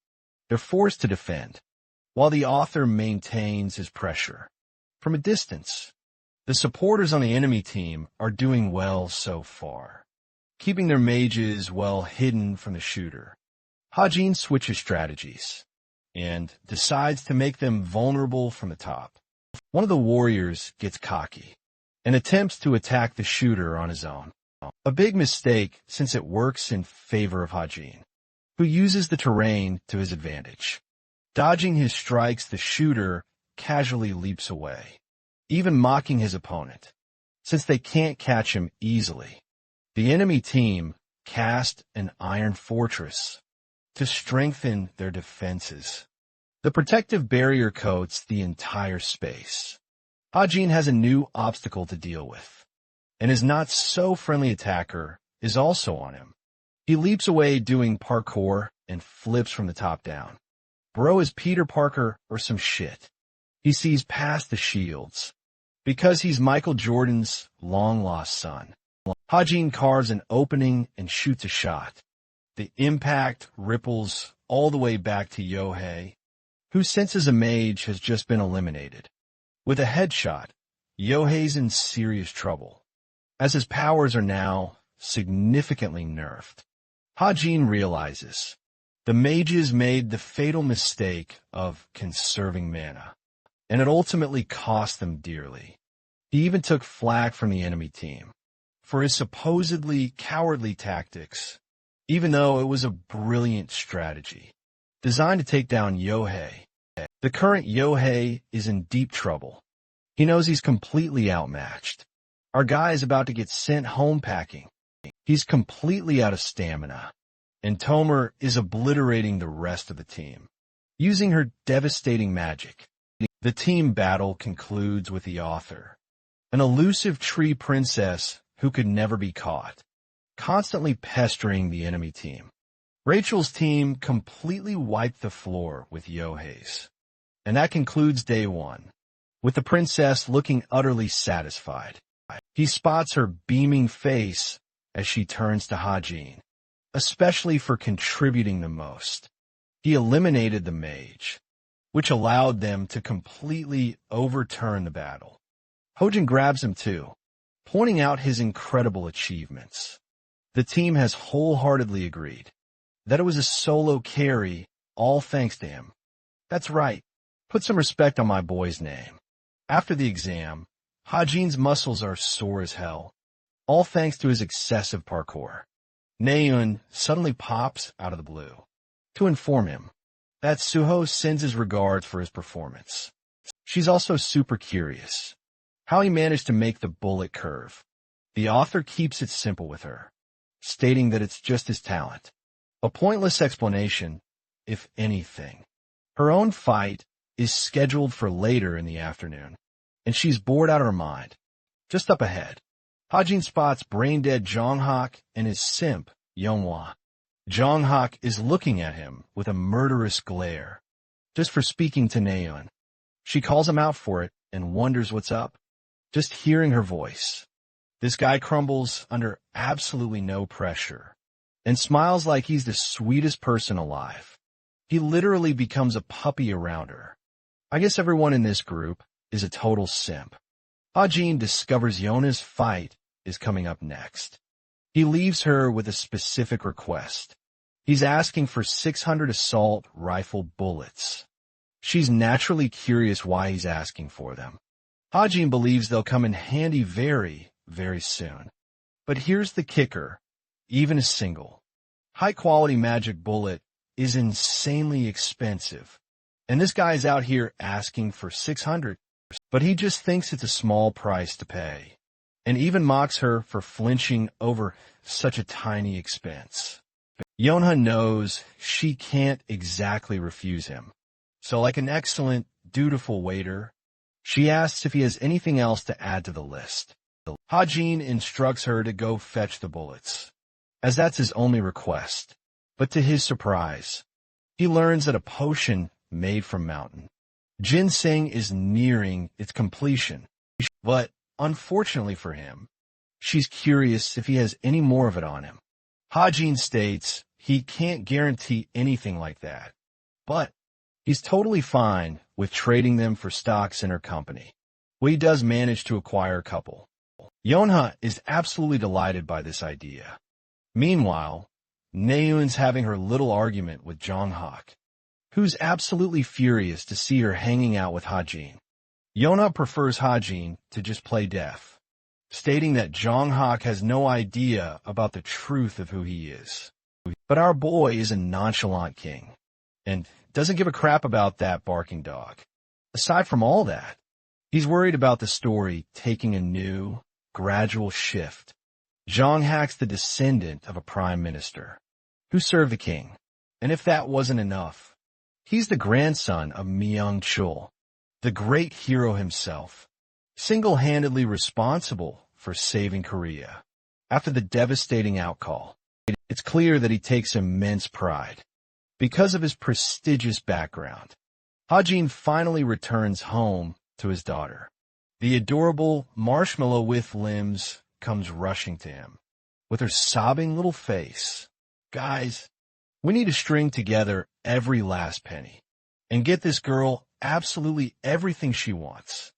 They're forced to defend, while the author maintains his pressure. From a distance, the supporters on the enemy team are doing well so far, keeping their mages well hidden from the shooter. Hajin switches strategies, and decides to make them vulnerable from the top. One of the warriors gets cocky, and attempts to attack the shooter on his own. A big mistake since it works in favor of Hajin, who uses the terrain to his advantage. Dodging his strikes, the shooter casually leaps away, even mocking his opponent, since they can't catch him easily. The enemy team cast an iron fortress to strengthen their defenses. The protective barrier coats the entire space. Hajin has a new obstacle to deal with, and his not-so-friendly attacker is also on him. He leaps away doing parkour and flips from the top down. Bro is Peter Parker or some shit. He sees past the shields, because he's Michael Jordan's long-lost son. Hajin carves an opening and shoots a shot. The impact ripples all the way back to Yohei, who senses a mage has just been eliminated. With a headshot, Yohei's in serious trouble, as his powers are now significantly nerfed. Hajin realizes the mages made the fatal mistake of conserving mana, and it ultimately cost them dearly. He even took flack from the enemy team for his supposedly cowardly tactics, even though it was a brilliant strategy designed to take down Yohei. The current Yohei is in deep trouble. He knows he's completely outmatched. Our guy is about to get sent home packing. He's completely out of stamina, and Tomer is obliterating the rest of the team, using her devastating magic. The team battle concludes with the author, an elusive tree princess who could never be caught, constantly pestering the enemy team. Rachel's team completely wiped the floor with Yohei's. And that concludes day 1, with the princess looking utterly satisfied. He spots her beaming face as she turns to Hajin, especially for contributing the most. He eliminated the mage, which allowed them to completely overturn the battle. Hojin grabs him too, pointing out his incredible achievements. The team has wholeheartedly agreed that it was a solo carry, all thanks to him. That's right. Put some respect on my boy's name. After the exam, Hajin's muscles are sore as hell, all thanks to his excessive parkour. Naeun suddenly pops out of the blue to inform him that Suho sends his regards for his performance. She's also super curious how he managed to make the bullet curve. The author keeps it simple with her, stating that it's just his talent. A pointless explanation, if anything. Her own fight is scheduled for later in the afternoon, and she's bored out of her mind. Just up ahead, Hajin spots brain-dead Jonghak and his simp, Yeonghwa. Jonghak is looking at him with a murderous glare, just for speaking to Naeun. She calls him out for it and wonders what's up. Just hearing her voice, this guy crumbles under absolutely no pressure and smiles like he's the sweetest person alive. He literally becomes a puppy around her. I guess everyone in this group is a total simp. Hajin discovers Yona's fight is coming up next. He leaves her with a specific request. He's asking for 600 assault rifle bullets. She's naturally curious why he's asking for them. Hajin believes they'll come in handy very, very soon. But here's the kicker. Even a single high-quality magic bullet is insanely expensive. And this guy's out here asking for 600, but he just thinks it's a small price to pay, and even mocks her for flinching over such a tiny expense. Yeonha knows she can't exactly refuse him. So like an excellent, dutiful waiter, she asks if he has anything else to add to the list. Hajin instructs her to go fetch the bullets, as that's his only request. But to his surprise, he learns that a potion made from mountain ginseng is nearing its completion. But unfortunately for him, she's curious if he has any more of it on him. Hajin states he can't guarantee anything like that, but he's totally fine with trading them for stocks in her company. Well, he does manage to acquire a couple. Yeonha is absolutely delighted by this idea. Meanwhile, Naeun's having her little argument with Jonghak, who's absolutely furious to see her hanging out with Hajin. Yeonha prefers Hajin to just play deaf, stating that Jonghak has no idea about the truth of who he is. But our boy is a nonchalant king, and doesn't give a crap about that barking dog. Aside from all that, he's worried about the story taking a new, gradual shift. Jonghak's the descendant of a prime minister who served the king, and if that wasn't enough, he's the grandson of Myung-chul, the great hero himself, single-handedly responsible for saving Korea after the devastating outcall. It's clear that he takes immense pride because of his prestigious background. Hajin finally returns home to his daughter. The adorable marshmallow with limbs comes rushing to him with her sobbing little face. Guys, we need to string together every last penny and get this girl absolutely everything she wants.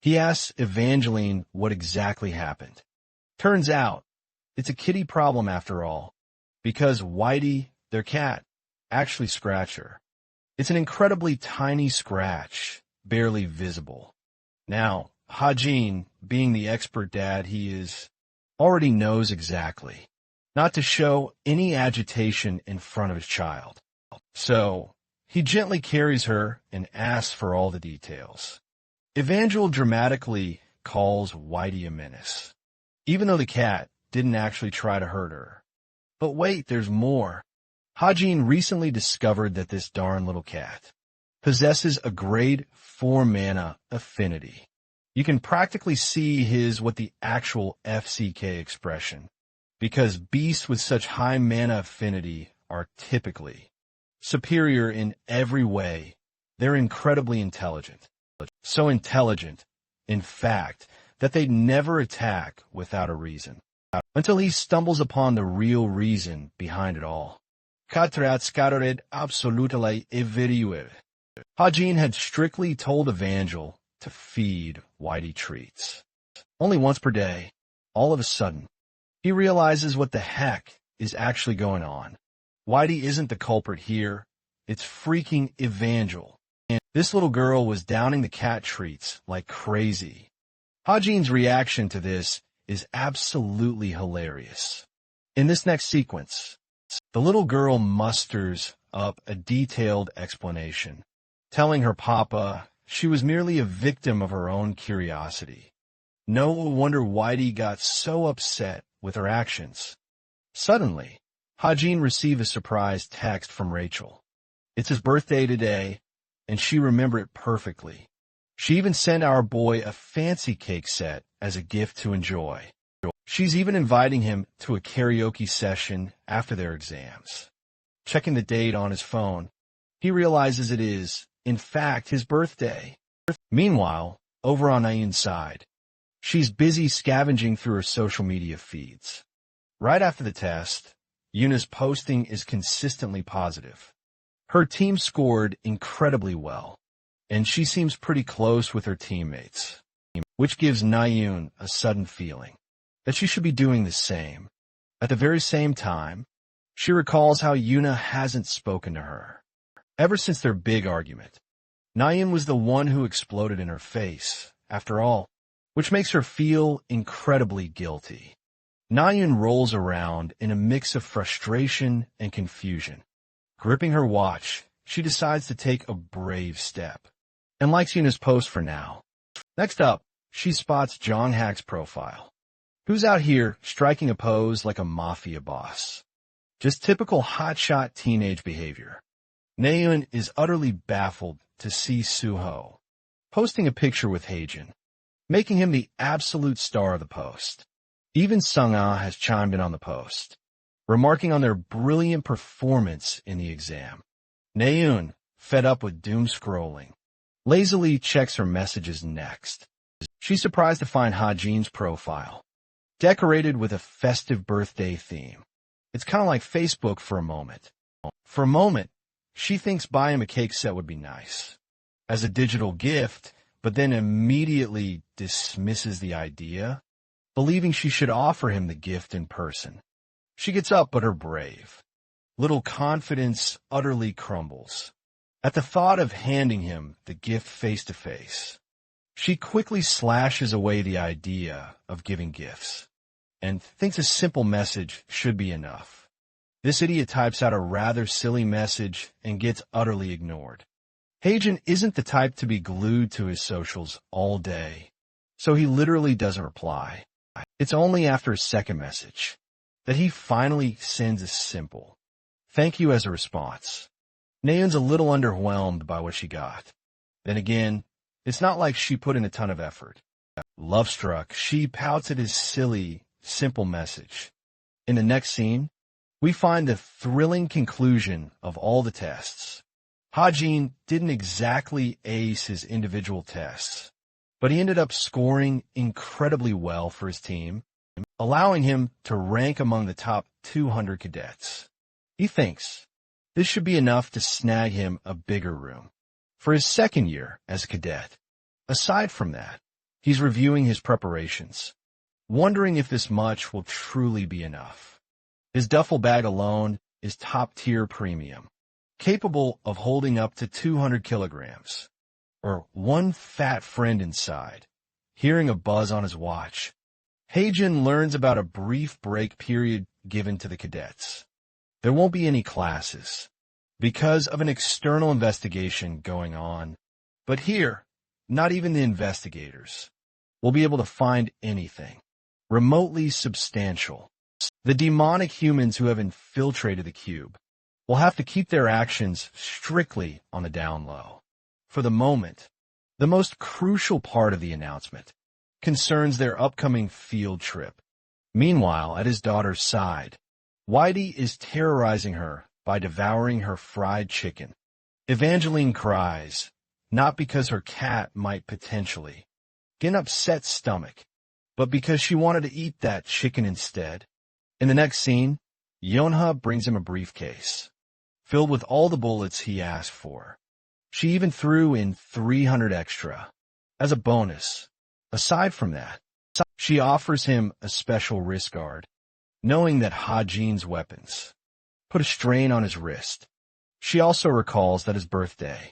He asks Evangeline what exactly happened. Turns out, it's a kitty problem after all, because Whitey, their cat, actually scratched her. It's an incredibly tiny scratch, barely visible. Now, Hajin, being the expert dad he is, already knows exactly not to show any agitation in front of his child. So, he gently carries her and asks for all the details. Evangel dramatically calls Whitey a menace, even though the cat didn't actually try to hurt her. But wait, there's more. Hajin recently discovered that this darn little cat possesses a grade 4 mana affinity. You can practically see his what the actual FCK expression, because beasts with such high mana affinity are typically superior in every way. They're incredibly intelligent. So intelligent, in fact, that they never attack without a reason, until he stumbles upon the real reason behind it all. Hajin Hajin had strictly told Evangel to feed Whitey treats. Only once per day. All of a sudden, he realizes what the heck is actually going on. Whitey isn't the culprit here. It's freaking Evangel. And this little girl was downing the cat treats like crazy. Hajin's reaction to this is absolutely hilarious. In this next sequence, the little girl musters up a detailed explanation, telling her papa she was merely a victim of her own curiosity. No wonder Whitey got so upset with her actions. Suddenly, Hajin received a surprise text from Rachel. It's his birthday today, and she remembered it perfectly. She even sent our boy a fancy cake set as a gift to enjoy. She's even inviting him to a karaoke session after their exams. Checking the date on his phone, he realizes it is, in fact, his birthday. Meanwhile, over on Ayun's side, she's busy scavenging through her social media feeds. Right after the test, Yuna's posting is consistently positive. Her team scored incredibly well, and she seems pretty close with her teammates, which gives Nayun a sudden feeling that she should be doing the same. At the very same time, she recalls how Yuna hasn't spoken to her ever since their big argument. Nayun was the one who exploded in her face, after all, which makes her feel incredibly guilty. Nayun rolls around in a mix of frustration and confusion. Gripping her watch, she decides to take a brave step, and likes Yuna's post for now. Next up, she spots Jonghaek's profile, who's out here striking a pose like a mafia boss. Just typical hotshot teenage behavior. Nayun is utterly baffled to see Suho posting a picture with Haejin, making him the absolute star of the post. Even Sung-ah has chimed in on the post, remarking on their brilliant performance in the exam. Nayun, fed up with doom scrolling, lazily checks her messages next. She's surprised to find Hajin's profile, decorated with a festive birthday theme. It's kind of like Facebook for a moment. For a moment, she thinks buying him a cake set would be nice, as a digital gift, but then immediately dismisses the idea, believing she should offer him the gift in person. She gets up but her brave little confidence utterly crumbles at the thought of handing him the gift face to face. She quickly slashes away the idea of giving gifts and thinks a simple message should be enough. This idiot types out a rather silly message and gets utterly ignored. Haejin isn't the type to be glued to his socials all day, so he literally doesn't reply. It's only after a second message that he finally sends a simple thank you as a response. Nayun's a little underwhelmed by what she got. Then again, it's not like she put in a ton of effort. Love-struck, she pouts at his silly, simple message. In the next scene, we find the thrilling conclusion of all the tests. Hajin didn't exactly ace his individual tests, but he ended up scoring incredibly well for his team, allowing him to rank among the top 200 cadets. He thinks this should be enough to snag him a bigger room for his second year as a cadet. Aside from that, he's reviewing his preparations, wondering if this much will truly be enough. His duffel bag alone is top-tier premium, capable of holding up to 200 kilograms, or one fat friend inside. Hearing a buzz on his watch, Haejin learns about a brief break period given to the cadets. There won't be any classes because of an external investigation going on, but here, not even the investigators will be able to find anything remotely substantial. The demonic humans who have infiltrated the cube will have to keep their actions strictly on the down low. For the moment, the most crucial part of the announcement concerns their upcoming field trip. Meanwhile, at his daughter's side, Whitey is terrorizing her by devouring her fried chicken. Evangeline cries, not because her cat might potentially get an upset stomach, but because she wanted to eat that chicken instead. In the next scene, Yonha brings him a briefcase filled with all the bullets he asked for. She even threw in 300 extra as a bonus. Aside from that, she offers him a special wrist guard, knowing that Hajin's weapons put a strain on his wrist. She also recalls that his birthday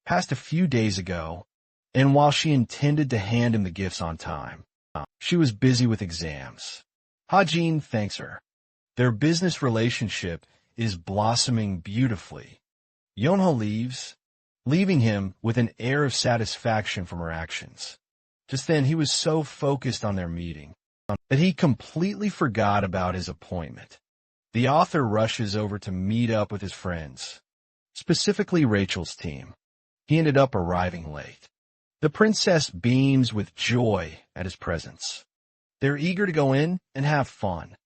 passed a few days ago, and while she intended to hand him the gifts on time, she was busy with exams. Hajin thanks her. Their business relationship is blossoming beautifully. Yonho leaves, leaving him with an air of satisfaction from her actions. Just then, he was so focused on their meeting that he completely forgot about his appointment. The author rushes over to meet up with his friends, specifically Rachel's team. He ended up arriving late. The princess beams with joy at his presence. They're eager to go in and have fun.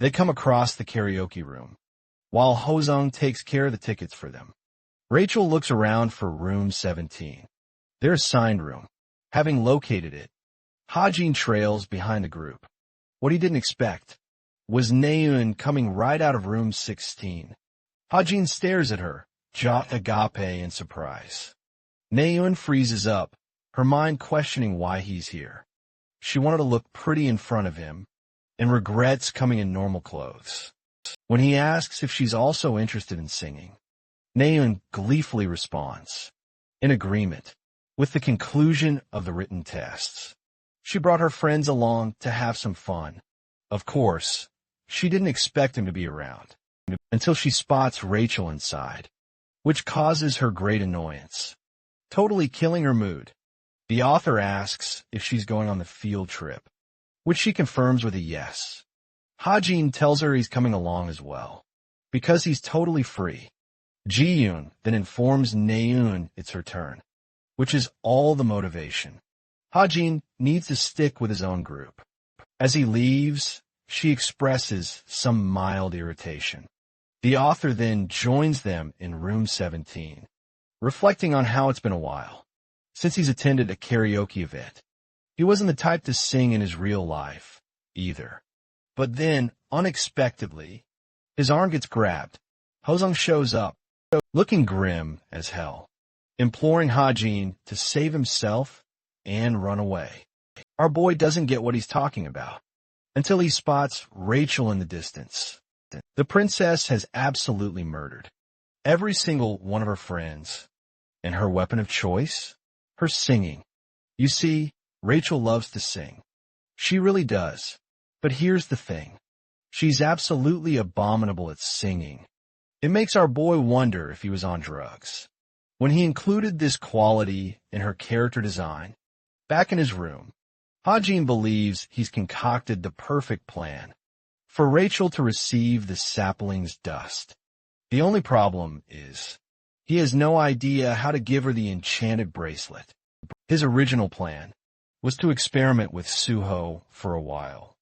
They come across the karaoke room, while Hozong takes care of the tickets for them. Rachel looks around for room 17, their assigned room. Having located it, Hajin trails behind the group. What he didn't expect was Naeun coming right out of room 16. Hajin stares at her, jaw agape in surprise. Naeun freezes up, her mind questioning why he's here. She wanted to look pretty in front of him, and regrets coming in normal clothes. When he asks if she's also interested in singing, Naeun gleefully responds, in agreement with the conclusion of the written tests. She brought her friends along to have some fun. Of course, she didn't expect him to be around, until she spots Rachel inside, which causes her great annoyance, totally killing her mood. The author asks if she's going on the field trip, which she confirms with a yes. Hajin tells her he's coming along as well, because he's totally free. Ji-yoon then informs Naeun it's her turn, which is all the motivation. Hajin needs to stick with his own group. As he leaves, she expresses some mild irritation. The author then joins them in room 17, reflecting on how it's been a while since he's attended a karaoke event. He wasn't the type to sing in his real life, either. But then, unexpectedly, his arm gets grabbed. Hozong shows up, looking grim as hell, imploring Hajin to save himself and run away. Our boy doesn't get what he's talking about until he spots Rachel in the distance. The princess has absolutely murdered every single one of her friends, and her weapon of choice? Her singing. You see, Rachel loves to sing. She really does. But here's the thing. She's absolutely abominable at singing. It makes our boy wonder if he was on drugs. When he included this quality in her character design, back in his room, Hajin believes he's concocted the perfect plan for Rachel to receive the sapling's dust. The only problem is, he has no idea how to give her the enchanted bracelet. His original plan was to experiment with Suho for a while.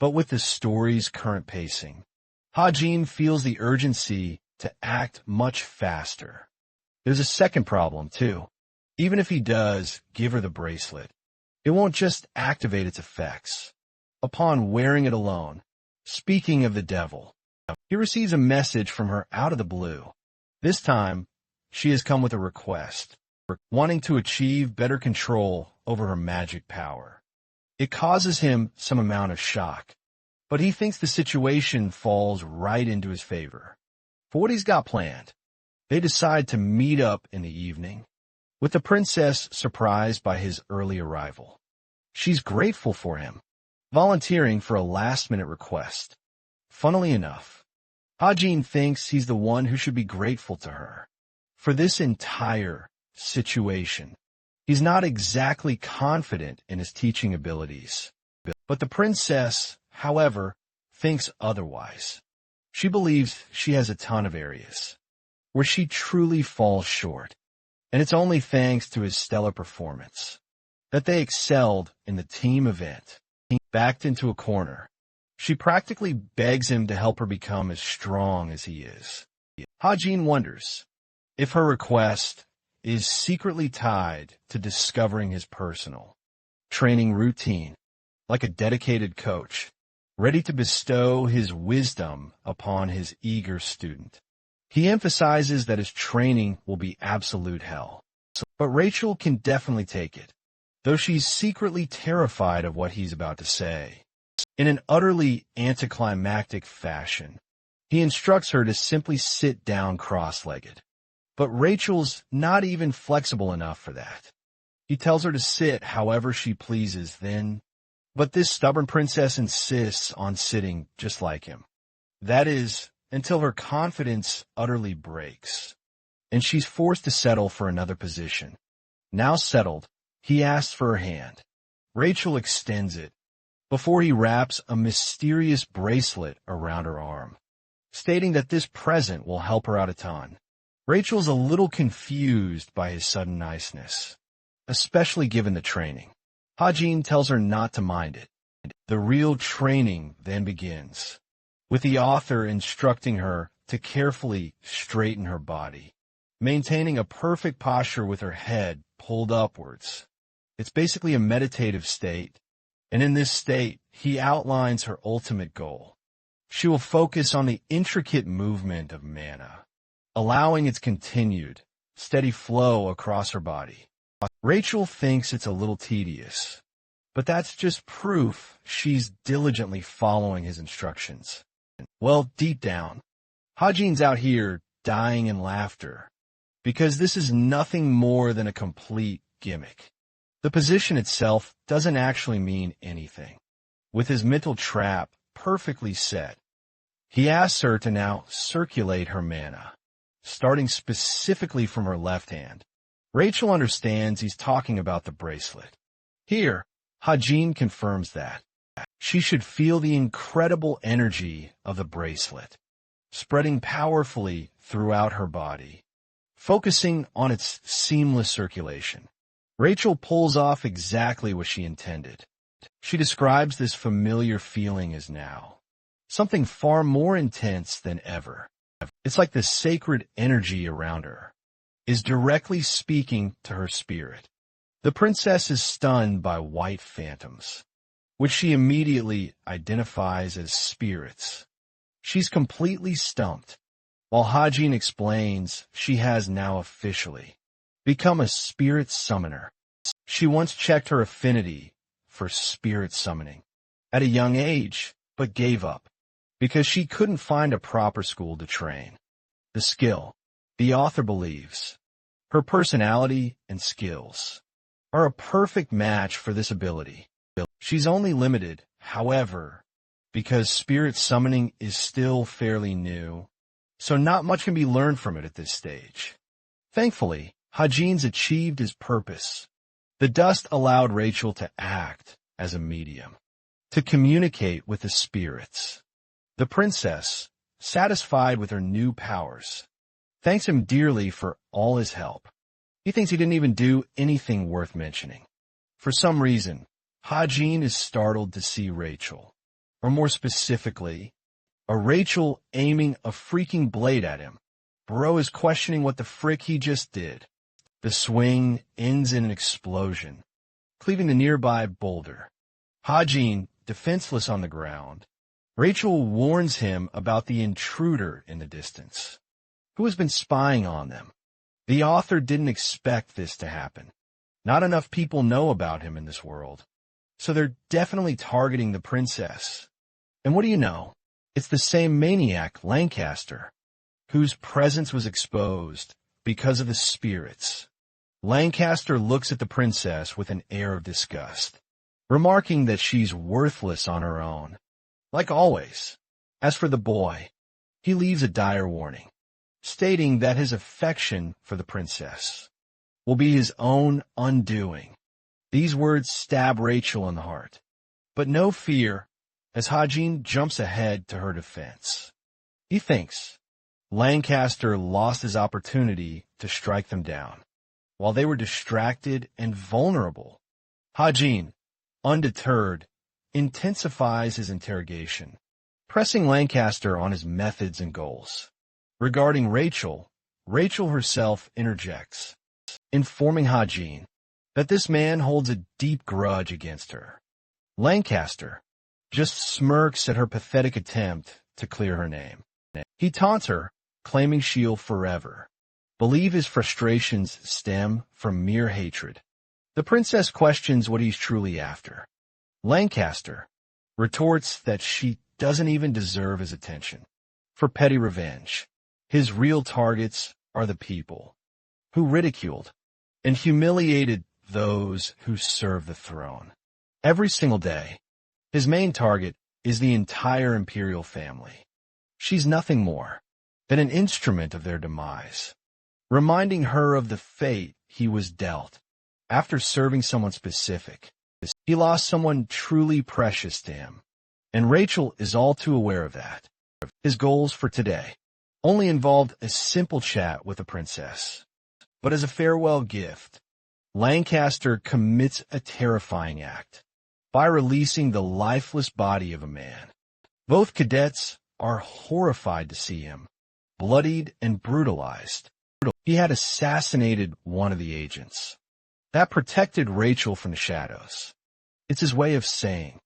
But with the story's current pacing, Hajin feels the urgency to act much faster. There's a second problem, too. Even if he does give her the bracelet, it won't just activate its effects. Upon wearing it alone, speaking of the devil, he receives a message from her out of the blue. This time, she has come with a request, wanting to achieve better control over her magic power. It causes him some amount of shock, but he thinks the situation falls right into his favor. For what he's got planned, they decide to meet up in the evening, with the princess surprised by his early arrival. She's grateful for him, volunteering for a last-minute request. Funnily enough, Hajin thinks he's the one who should be grateful to her for this entire situation. He's not exactly confident in his teaching abilities, but the princess, however, thinks otherwise. She believes she has a ton of areas where she truly falls short, and it's only thanks to his stellar performance that they excelled in the team event. Backed into a corner, she practically begs him to help her become as strong as he is. Hajin wonders if her request is secretly tied to discovering his personal training routine, like a dedicated coach, ready to bestow his wisdom upon his eager student. He emphasizes that his training will be absolute hell. But Rachel can definitely take it, though she's secretly terrified of what he's about to say. In an utterly anticlimactic fashion, he instructs her to simply sit down cross-legged. But Rachel's not even flexible enough for that. He tells her to sit however she pleases then, but this stubborn princess insists on sitting just like him. That is, until her confidence utterly breaks, and she's forced to settle for another position. Now settled, he asks for her hand. Rachel extends it, before he wraps a mysterious bracelet around her arm, stating that this present will help her out a ton. Rachel's a little confused by his sudden niceness, especially given the training. Hajin tells her not to mind it. The real training then begins, with the author instructing her to carefully straighten her body, maintaining a perfect posture with her head pulled upwards. It's basically a meditative state, and in this state, he outlines her ultimate goal. She will focus on the intricate movement of mana, allowing its continued, steady flow across her body. Rachel thinks it's a little tedious, but that's just proof she's diligently following his instructions. Well, deep down, Hajin's out here dying in laughter, because this is nothing more than a complete gimmick. The position itself doesn't actually mean anything. With his mental trap perfectly set, he asks her to now circulate her mana, starting specifically from her left hand. Rachel understands he's talking about the bracelet. Here, Hajin confirms that she should feel the incredible energy of the bracelet, spreading powerfully throughout her body, focusing on its seamless circulation. Rachel pulls off exactly what she intended. She describes this familiar feeling as now something far more intense than ever. It's like the sacred energy around her is directly speaking to her spirit. The princess is stunned by white phantoms, which she immediately identifies as spirits. She's completely stumped, while Hajin explains she has now officially become a spirit summoner. She once checked her affinity for spirit summoning at a young age, but gave up because she couldn't find a proper school to train. The skill, the author believes, her personality and skills are a perfect match for this ability. She's only limited, however, because spirit summoning is still fairly new, so not much can be learned from it at this stage. Thankfully, Hajin's achieved his purpose. The dust allowed Rachel to act as a medium, to communicate with the spirits. The princess, satisfied with her new powers, thanks him dearly for all his help. He thinks he didn't even do anything worth mentioning. For some reason, Hajin is startled to see Rachel, or more specifically, a Rachel aiming a freaking blade at him. Bro is questioning what the frick he just did. The swing ends in an explosion, cleaving the nearby boulder. Hajin, defenseless on the ground, Rachel warns him about the intruder in the distance, who has been spying on them. The author didn't expect this to happen. Not enough people know about him in this world, so they're definitely targeting the princess. And what do you know? It's the same maniac, Lancaster, whose presence was exposed because of the spirits. Lancaster looks at the princess with an air of disgust, remarking that she's worthless on her own. Like always. As for the boy, he leaves a dire warning, stating that his affection for the princess will be his own undoing. These words stab Rachel in the heart, but no fear as Hajin jumps ahead to her defense. He thinks Lancaster lost his opportunity to strike them down, while they were distracted and vulnerable. Hajin, undeterred, intensifies his interrogation, pressing Lancaster on his methods and goals. Regarding Rachel, Rachel herself interjects, informing Hajin that this man holds a deep grudge against her. Lancaster just smirks at her pathetic attempt to clear her name. He taunts her claiming she'll forever believe his frustrations stem from mere hatred. The princess questions what he's truly after. Lancaster retorts that she doesn't even deserve his attention. For petty revenge, his real targets are the people who ridiculed and humiliated those who serve the throne. Every single day, his main target is the entire imperial family. She's nothing more than an instrument of their demise, reminding her of the fate he was dealt after serving someone specific. He lost someone truly precious to him, and Rachel is all too aware of that. His goals for today only involved a simple chat with the princess. But as a farewell gift, Lancaster commits a terrifying act by releasing the lifeless body of a man. Both cadets are horrified to see him, bloodied and brutalized. He had assassinated one of the agents. That protected Rachel from the shadows. It's his way of saying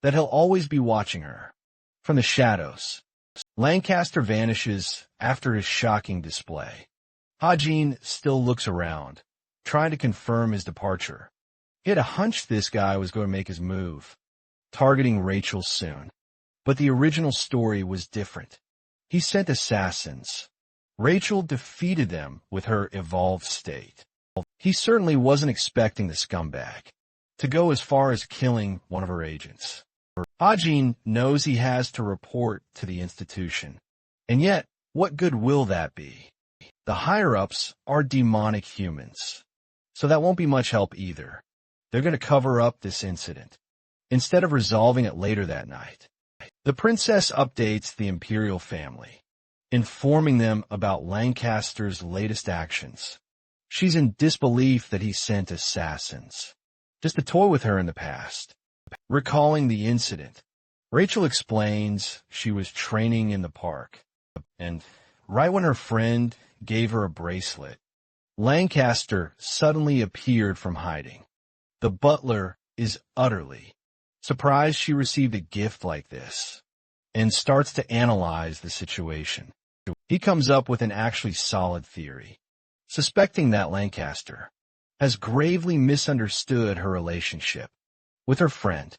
that he'll always be watching her from the shadows. Lancaster vanishes after his shocking display. Hajin still looks around, trying to confirm his departure. He had a hunch this guy was going to make his move, targeting Rachel soon. But the original story was different. He sent assassins. Rachel defeated them with her evolved state. He certainly wasn't expecting the scumbag to go as far as killing one of her agents. Hajin knows he has to report to the institution. And yet, what good will that be? The higher-ups are demonic humans, so that won't be much help either. They're going to cover up this incident, instead of resolving it later that night. The princess updates the imperial family, informing them about Lancaster's latest actions. She's in disbelief that he sent assassins, just to toy with her in the past. Recalling the incident, Rachel explains she was training in the park, and right when her friend gave her a bracelet, Lancaster suddenly appeared from hiding. The butler is utterly surprised she received a gift like this, and starts to analyze the situation. He comes up with an actually solid theory, suspecting that Lancaster has gravely misunderstood her relationship with her friend.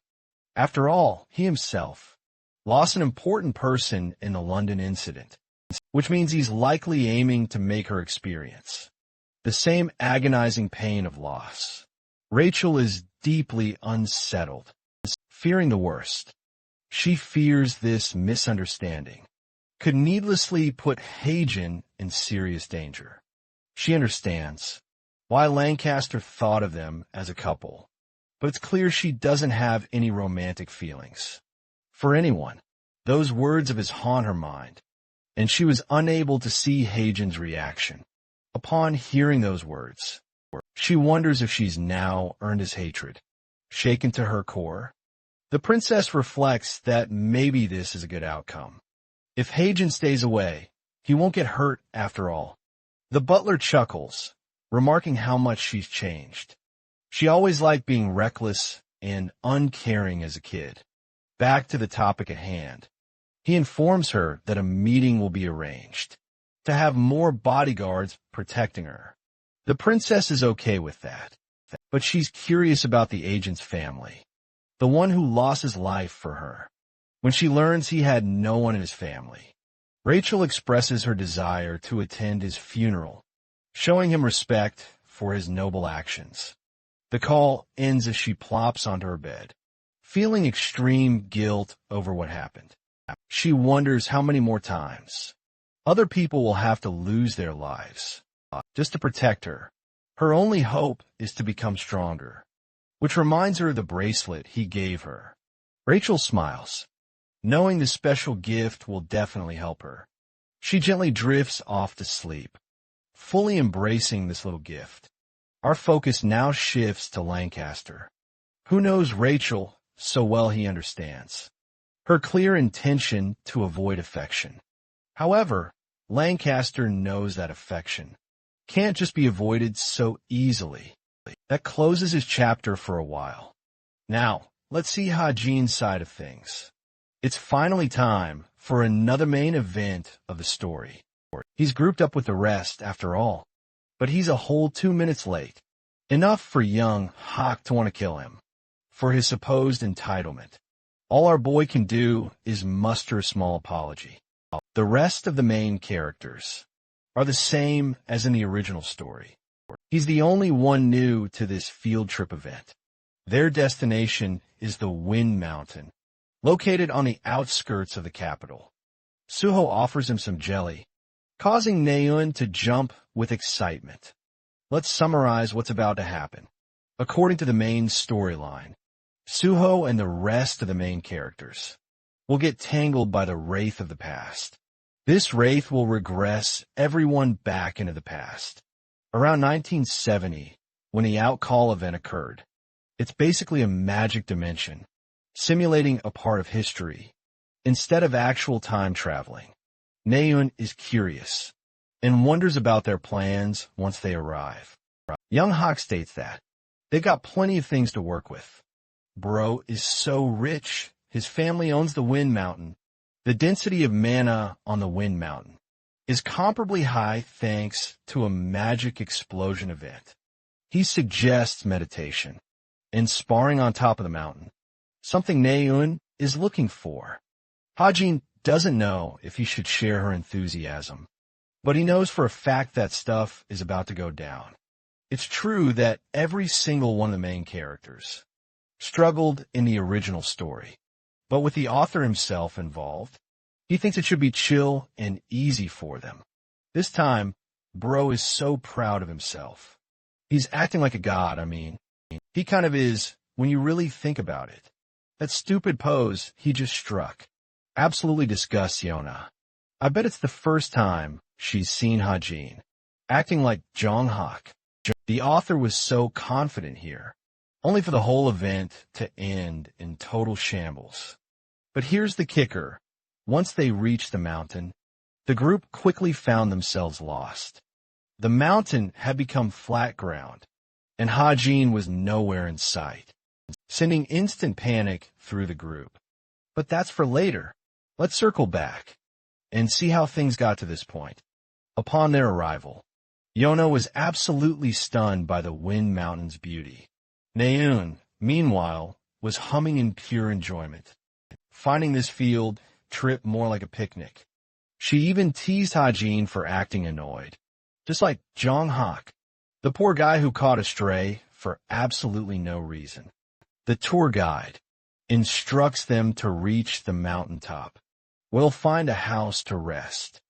After all, he himself lost an important person in the London incident, which means he's likely aiming to make her experience the same agonizing pain of loss. Rachel is deeply unsettled, fearing the worst. She fears this misunderstanding could needlessly put Hajin in serious danger. She understands why Lancaster thought of them as a couple, but it's clear she doesn't have any romantic feelings for anyone. Those words of his haunt her mind, and she was unable to see Hajin's reaction. Upon hearing those words, she wonders if she's now earned his hatred. Shaken to her core, the princess reflects that maybe this is a good outcome. If Hajin stays away, he won't get hurt after all. The butler chuckles, remarking how much she's changed. She always liked being reckless and uncaring as a kid. Back to the topic at hand. He informs her that a meeting will be arranged to have more bodyguards protecting her. The princess is okay with that, but she's curious about the agent's family, the one who lost his life for her. When she learns he had no one in his family, Rachel expresses her desire to attend his funeral, showing him respect for his noble actions. The call ends as she plops onto her bed, feeling extreme guilt over what happened. She wonders how many more times other people will have to lose their lives just to protect her. Her only hope is to become stronger, which reminds her of the bracelet he gave her. Rachel smiles, knowing the special gift will definitely help her. She gently drifts off to sleep, fully embracing this little gift. Our focus now shifts to Lancaster, who knows Rachel so well he understands her clear intention to avoid affection. However, Lancaster knows that affection can't just be avoided so easily. That closes his chapter for a while. Now, let's see Hajin's side of things. It's finally time for another main event of the story. He's grouped up with the rest, after all. But he's a whole 2 minutes late. Enough for young Hawk to want to kill him. For his supposed entitlement. All our boy can do is muster a small apology. The rest of the main characters are the same as in the original story. He's the only one new to this field trip event. Their destination is the Wind Mountain, located on the outskirts of the capital. Suho offers him some jelly, causing Naeun to jump with excitement. Let's summarize what's about to happen. According to the main storyline, Suho and the rest of the main characters will get tangled by the Wraith of the past. This Wraith will regress everyone back into the past. Around 1970, when the Outcall event occurred, it's basically a magic dimension, simulating a part of history, instead of actual time traveling. Naeun is curious, and wonders about their plans once they arrive. Young Hawk states that they've got plenty of things to work with. Bro is so rich, his family owns the Wind Mountain. The density of mana on the Wind Mountain is comparably high thanks to a magic explosion event. He suggests meditation and sparring on top of the mountain, something Naeun is looking for. Hajin doesn't know if he should share her enthusiasm, but he knows for a fact that stuff is about to go down. It's true that every single one of the main characters struggled in the original story, but with the author himself involved, he thinks it should be chill and easy for them. This time, Bro is so proud of himself. He's acting like a god, He kind of is when you really think about it. That stupid pose he just struck absolutely disgusts Yona. I bet it's the first time she's seen Hajin acting like Jonghak. The author was so confident here, only for the whole event to end in total shambles. But here's the kicker. Once they reached the mountain, the group quickly found themselves lost. The mountain had become flat ground, and Hajin was nowhere in sight, sending instant panic through the group. But that's for later. Let's circle back and see how things got to this point. Upon their arrival, Yona was absolutely stunned by the Wind Mountain's beauty. Naeun, meanwhile, was humming in pure enjoyment, finding this field trip more like a picnic. She even teased Hajin for acting annoyed, just like Jonghak, the poor guy who caught a stray for absolutely no reason. The tour guide instructs them to reach the mountaintop, where they'll find a house to rest.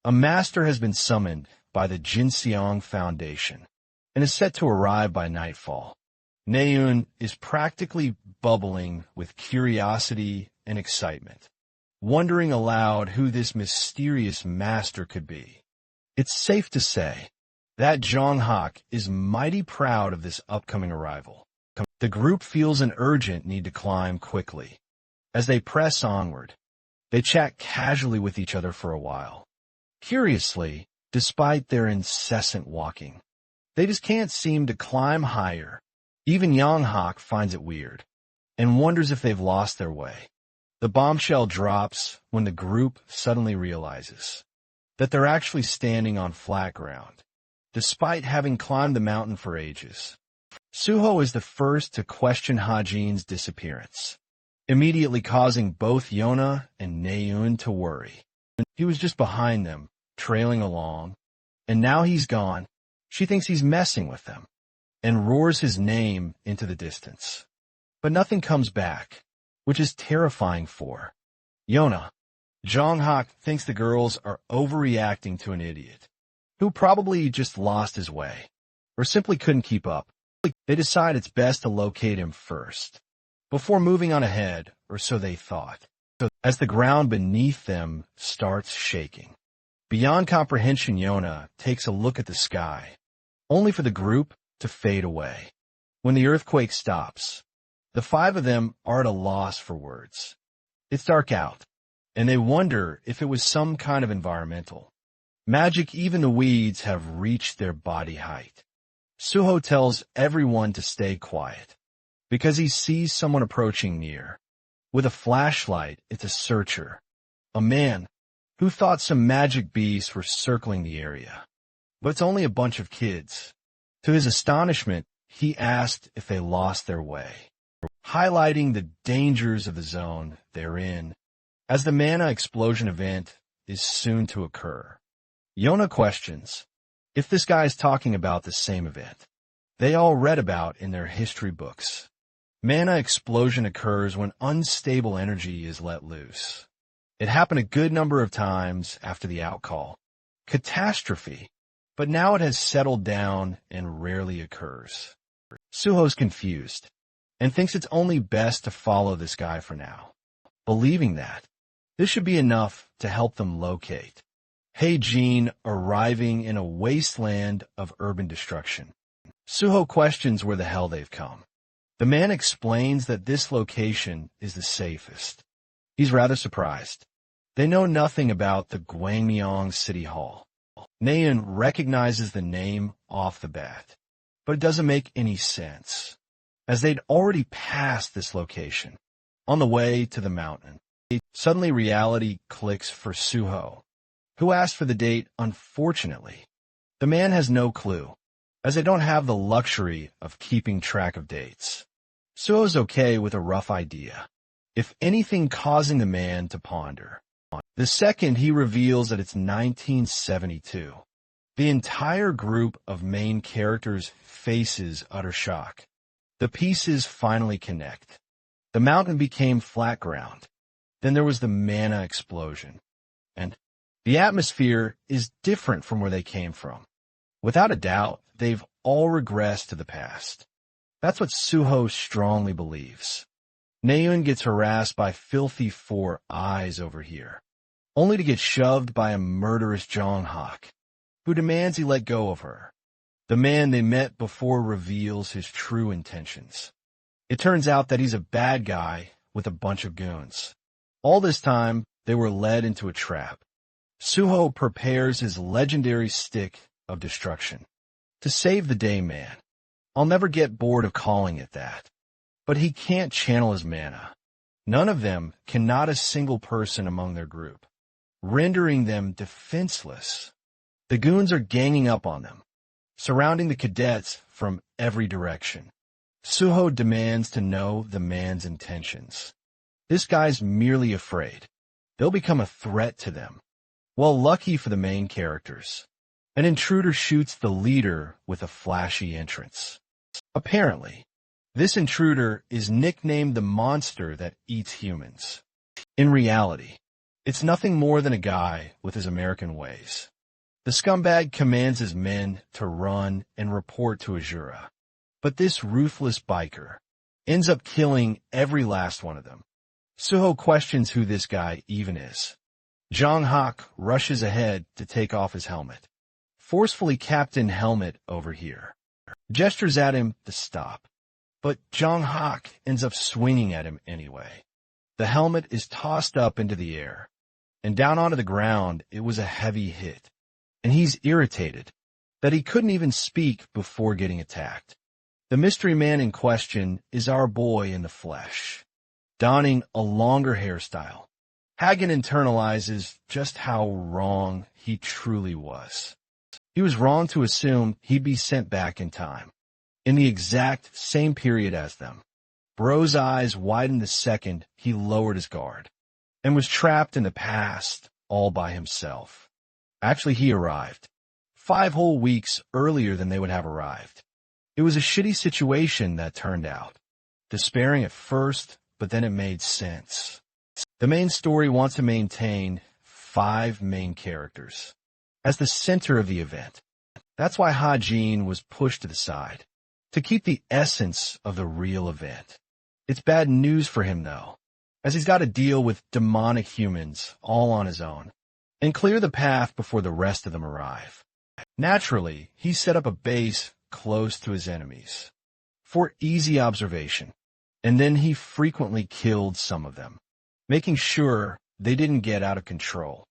A master has been summoned by the Jinseong Foundation and is set to arrive by nightfall. Naeun is practically bubbling with curiosity and excitement, wondering aloud who this mysterious master could be. It's safe to say that Jonghak is mighty proud of this upcoming arrival. The group feels an urgent need to climb quickly. As they press onward, they chat casually with each other for a while. Curiously, despite their incessant walking, they just can't seem to climb higher. Even Jonghak finds it weird and wonders if they've lost their way. The bombshell drops when the group suddenly realizes that they're actually standing on flat ground, despite having climbed the mountain for ages. Suho is the first to question Hajin's disappearance, immediately causing both Yona and Naeun to worry. He was just behind them, trailing along, and now he's gone. She thinks he's messing with them, and roars his name into the distance. But nothing comes back, which is terrifying for Yona. Jonghak thinks the girls are overreacting to an idiot, who probably just lost his way, or simply couldn't keep up. They decide it's best to locate him first, before moving on ahead, or so they thought. As the ground beneath them starts shaking, beyond comprehension, Yona takes a look at the sky, only for the group to fade away. When the earthquake stops, the five of them are at a loss for words. It's dark out, and they wonder if it was some kind of environmental magic. Even the weeds have reached their body height. Suho tells everyone to stay quiet, because he sees someone approaching near. With a flashlight, it's a searcher, a man who thought some magic beasts were circling the area. But it's only a bunch of kids. To his astonishment, he asked if they lost their way, highlighting the dangers of the zone they're in, as the mana explosion event is soon to occur. Yona questions if this guy is talking about the same event they all read about in their history books. Mana explosion occurs when unstable energy is let loose. It happened a good number of times after the outcall. Catastrophe. But now it has settled down and rarely occurs. Suho's confused and thinks it's only best to follow this guy for now, believing that this should be enough to help them locate Heijin arriving in a wasteland of urban destruction. Suho questions where the hell they've come. The man explains that this location is the safest. He's rather surprised. They know nothing about the Gwangmyeong City Hall. Naeun recognizes the name off the bat, but it doesn't make any sense, as they'd already passed this location on the way to the mountain. Suddenly reality clicks for Suho, who asked for the date. Unfortunately, the man has no clue, as they don't have the luxury of keeping track of dates. Suho's okay with a rough idea, if anything causing the man to ponder. The second he reveals that it's 1972, the entire group of main characters faces utter shock. The pieces finally connect. The mountain became flat ground. Then there was the mana explosion. And the atmosphere is different from where they came from. Without a doubt, they've all regressed to the past. That's what Suho strongly believes. Naeun gets harassed by filthy four eyes over here, only to get shoved by a murderous Jong-hak, who demands he let go of her. The man they met before reveals his true intentions. It turns out that he's a bad guy with a bunch of goons. All this time, they were led into a trap. Suho prepares his legendary stick of destruction to save the day man. I'll never get bored of calling it that. But he can't channel his mana. None of them can, not a single person among their group, rendering them defenseless. The goons are ganging up on them, surrounding the cadets from every direction. Suho demands to know the man's intentions. This guy's merely afraid they'll become a threat to them. Well, lucky for the main characters, an intruder shoots the leader with a flashy entrance. Apparently, this intruder is nicknamed the monster that eats humans. In reality, it's nothing more than a guy with his American ways. The scumbag commands his men to run and report to Asura. But this ruthless biker ends up killing every last one of them. Suho questions who this guy even is. Jong-hak rushes ahead to take off his helmet. Forcefully Captain Helmet over here gestures at him to stop. But Jong-hak ends up swinging at him anyway. The helmet is tossed up into the air, and down onto the ground it was a heavy hit. And he's irritated that he couldn't even speak before getting attacked. The mystery man in question is our boy in the flesh, donning a longer hairstyle. Hagen internalizes just how wrong he truly was. He was wrong to assume he'd be sent back in time, in the exact same period as them. Bro's eyes widened the second he lowered his guard, and was trapped in the past all by himself. Actually, he arrived 5 whole weeks earlier than they would have arrived. It was a shitty situation that turned out. Despairing at first, but then it made sense. The main story wants to maintain 5 main characters as the center of the event. That's why Hajin was pushed to the side, to keep the essence of the real event. It's bad news for him, though, as he's got to deal with demonic humans all on his own, and clear the path before the rest of them arrive. Naturally, he set up a base close to his enemies for easy observation, and then he frequently killed some of them, making sure they didn't get out of control.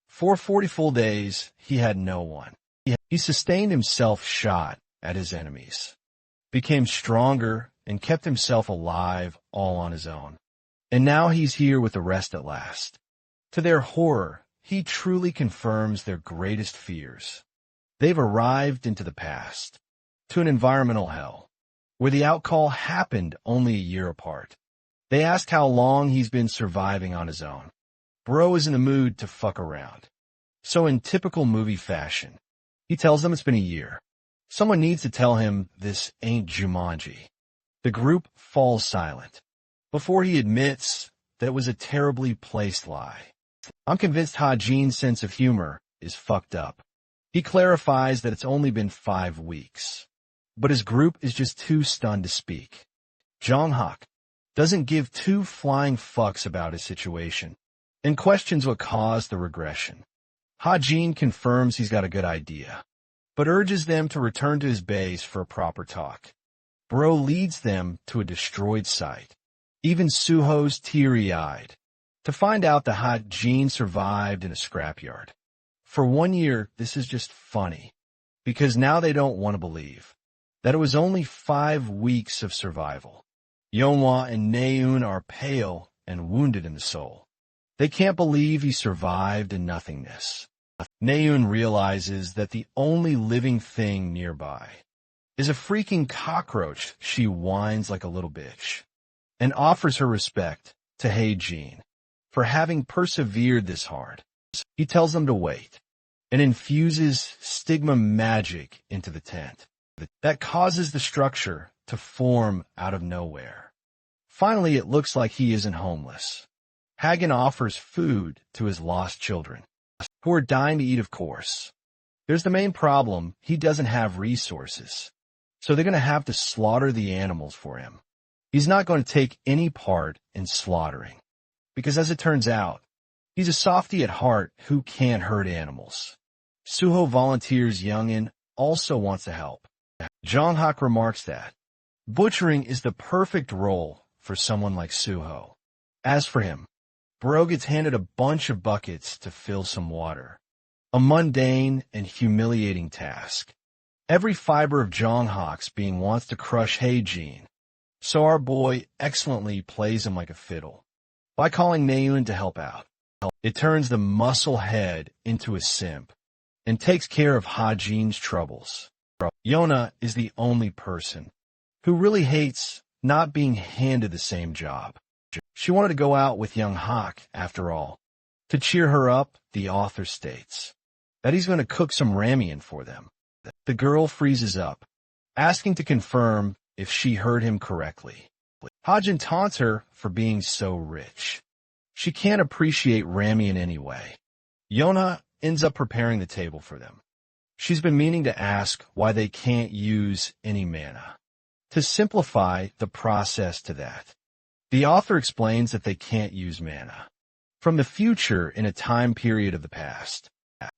For 40 full days, he had no one. He sustained himself shot at his enemies, became stronger, and kept himself alive all on his own. And now he's here with the rest at last. To their horror, he truly confirms their greatest fears. They've arrived into the past, to an environmental hell, where the outcall happened only a year apart. They ask how long he's been surviving on his own. Bro is in the mood to fuck around. So in typical movie fashion, he tells them it's been a year. Someone needs to tell him this ain't Jumanji. The group falls silent before he admits that it was a terribly placed lie. I'm convinced Ha-Jin's sense of humor is fucked up. He clarifies that it's only been 5 weeks, but his group is just too stunned to speak. Jong-hak doesn't give 2 flying fucks about his situation and questions what caused the regression. Ha-Jin confirms he's got a good idea, but urges them to return to his base for a proper talk. Bro leads them to a destroyed site, even Suho's teary-eyed, to find out that Ha-Jin survived in a scrapyard. For 1 year, this is just funny, because now they don't want to believe that it was only 5 weeks of survival. Yeonhwa and Naeun are pale and wounded in the soul. They can't believe he survived in nothingness. Naeun realizes that the only living thing nearby is a freaking cockroach. She whines like a little bitch and offers her respect to Ha-Jin for having persevered this hard. He tells them to wait and infuses stigma magic into the tent that causes the structure to form out of nowhere. Finally, it looks like he isn't homeless. Hagen offers food to his lost children, who are dying to eat, of course. There's the main problem: he doesn't have resources, so they're going to have to slaughter the animals for him. He's not going to take any part in slaughtering, because as it turns out, he's a softie at heart who can't hurt animals. Suho volunteers Youngin also wants to help. Jong-hak remarks that butchering is the perfect role for someone like Suho. As for him, Bro gets handed a bunch of buckets to fill some water, a mundane and humiliating task. Every fiber of Jong-hak's being wants to crush Ha-Jin, so our boy excellently plays him like a fiddle by calling Naeun to help out. It turns the muscle head into a simp and takes care of Ha-Jin's troubles. Yona is the only person who really hates not being handed the same job. She wanted to go out with young Hak, after all. To cheer her up, the author states that he's going to cook some ramen for them. The girl freezes up, asking to confirm if she heard him correctly. Ha-Jin taunts her for being so rich. She can't appreciate ramen anyway. Yona ends up preparing the table for them. She's been meaning to ask why they can't use any mana. To simplify the process to that, the author explains that they can't use mana from the future in a time period of the past.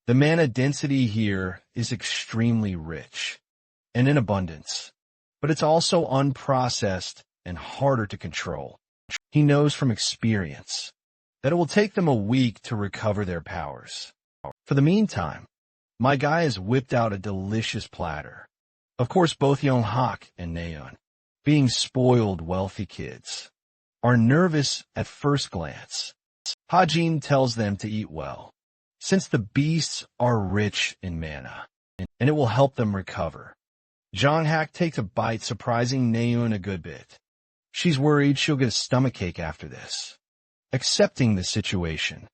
The mana density here is extremely rich and in abundance, but it's also unprocessed and harder to control. He knows from experience that it will take them a week to recover their powers. For the meantime, my guy has whipped out a delicious platter. Of course, both Young-hak and Naeun, being spoiled wealthy kids, are nervous at first glance. Ha-Jin tells them to eat well, since the beasts are rich in mana, and it will help them recover. Jong-hak takes a bite, surprising Naeun a good bit. She's worried she'll get a stomachache after this. Accepting the situation,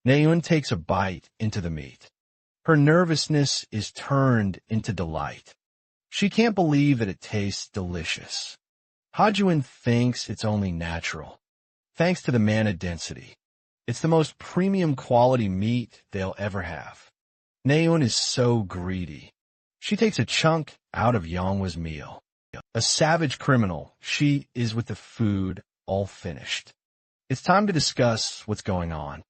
Naeun takes a bite into the meat. Her nervousness is turned into delight. She can't believe that it tastes delicious. Ha-Jin thinks it's only natural, thanks to the mana density. It's the most premium quality meat they'll ever have. Naeun is so greedy. She takes a chunk out of Yongwa's meal. A savage criminal, she is with the food all finished. It's time to discuss what's going on.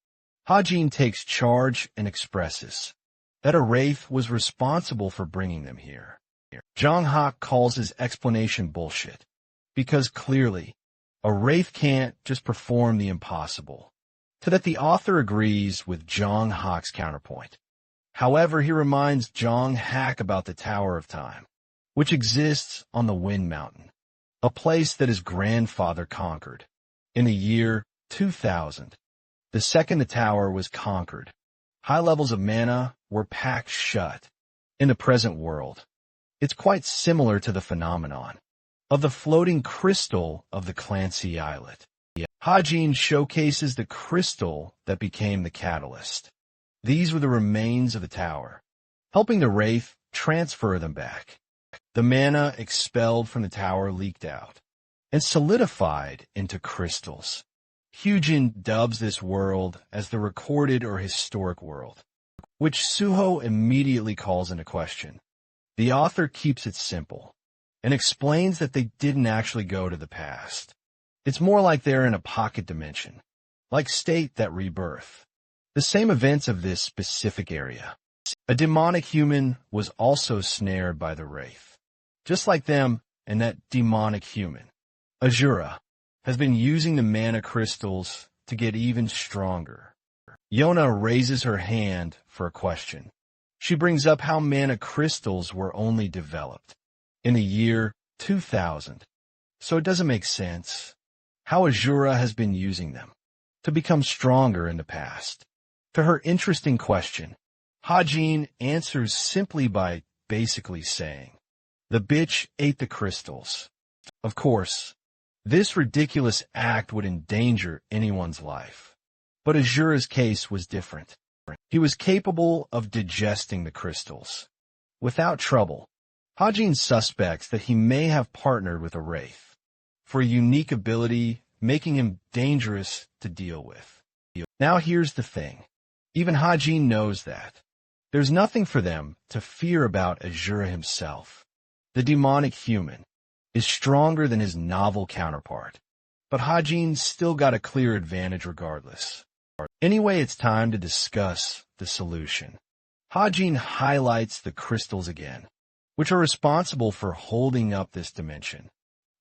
Ha-Jin takes charge and expresses that a wraith was responsible for bringing them here. Jong-hak calls his explanation bullshit, because clearly, a wraith can't just perform the impossible. To that the author agrees with Jong-hak's counterpoint. However, he reminds Jong-hak about the Tower of Time, which exists on the Wind Mountain, a place that his grandfather conquered. In the year 2000, the second the tower was conquered, High levels of mana were packed shut. In the present world, it's quite similar to the phenomenon of the floating crystal of the Clancy Islet. Hajin showcases the crystal that became the catalyst. These were the remains of the tower, helping the Wraith transfer them back. The mana expelled from the tower leaked out and solidified into crystals. Hujin dubs this world as the recorded or historic world, which Suho immediately calls into question. The author keeps it simple and explains that they didn't actually go to the past. It's more like they're in a pocket dimension, like state that rebirth. The same events of this specific area. A demonic human was also snared by the Wraith. Just like them and that demonic human, Asura has been using the mana crystals to get even stronger. Yona raises her hand for a question. She brings up how mana crystals were only developed in the year 2000, so it doesn't make sense how Asura has been using them to become stronger in the past. To her interesting question, Hajin answers simply by basically saying, "The bitch ate the crystals." Of course, this ridiculous act would endanger anyone's life. But Asura's case was different. He was capable of digesting the crystals without trouble. Hajin suspects that he may have partnered with a Wraith for a unique ability, making him dangerous to deal with. Now here's the thing. Even Hajin knows that there's nothing for them to fear about Asura himself. The demonic human is stronger than his novel counterpart, but Hajin's still got a clear advantage regardless. Anyway, it's time to discuss the solution. Hajin highlights the crystals again, which are responsible for holding up this dimension.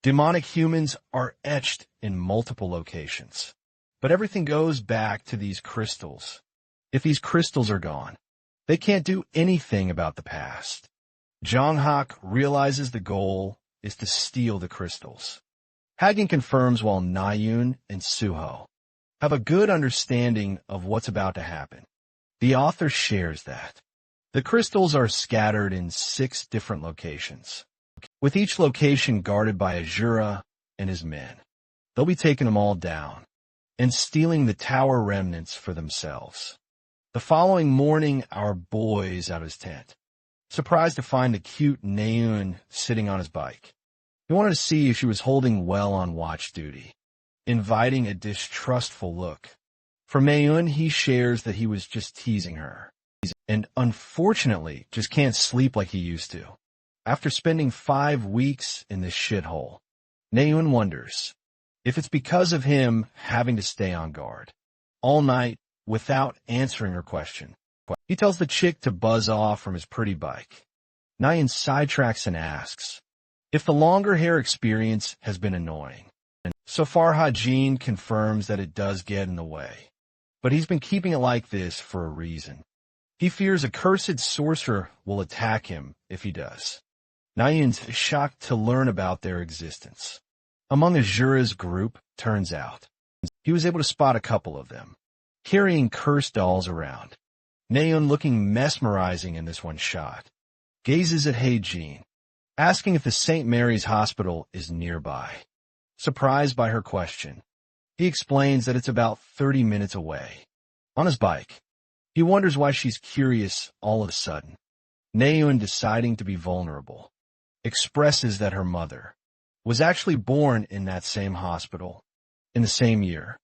Demonic humans are etched in multiple locations, but everything goes back to these crystals. If these crystals are gone, they can't do anything about the past. Jonghak realizes the goal is to steal the crystals. Hagen confirms while Nayun and Suho have a good understanding of what's about to happen. The author shares that the crystals are scattered in 6 different locations, with each location guarded by Asura and his men. They'll be taking them all down and stealing the tower remnants for themselves. The following morning, our boy's out of his tent, surprised to find the cute Nayun sitting on his bike. He wanted to see if she was holding well on watch duty, inviting a distrustful look. From Nayun, he shares that he was just teasing her, and unfortunately just can't sleep like he used to. After spending 5 weeks in this shithole, Nayun wonders if it's because of him having to stay on guard all night without answering her question. He tells the chick to buzz off from his pretty bike. Nayun sidetracks and asks if the longer hair experience has been annoying. So far, Hajin confirms that it does get in the way, but he's been keeping it like this for a reason. He fears a cursed sorcerer will attack him if he does. Nayun's shocked to learn about their existence. Among Asura's group, turns out, he was able to spot a couple of them, carrying curse dolls around. Nayun, looking mesmerizing in this one shot, gazes at Hajin, asking if the St. Mary's Hospital is nearby. Surprised by her question, he explains that it's about 30 minutes away. On his bike, he wonders why she's curious all of a sudden. Nayun, deciding to be vulnerable, expresses that her mother was actually born in that same hospital in the same year.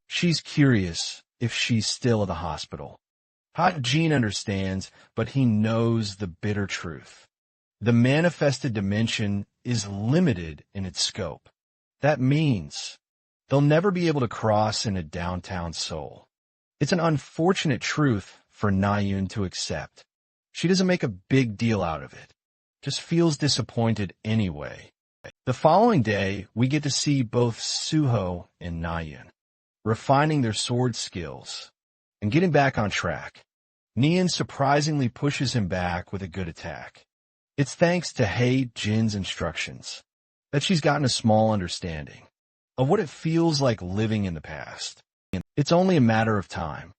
She's curious if she's still at the hospital. Hajin understands, but he knows the bitter truth. The manifested dimension is limited in its scope. That means they'll never be able to cross into downtown Seoul. It's an unfortunate truth for Nayun to accept. She doesn't make a big deal out of it, just feels disappointed anyway. The following day, we get to see both Suho and Nayun refining their sword skills and getting back on track. Nayun surprisingly pushes him back with a good attack. It's thanks to Jin's instructions that she's gotten a small understanding of what it feels like living in the past. It's only a matter of time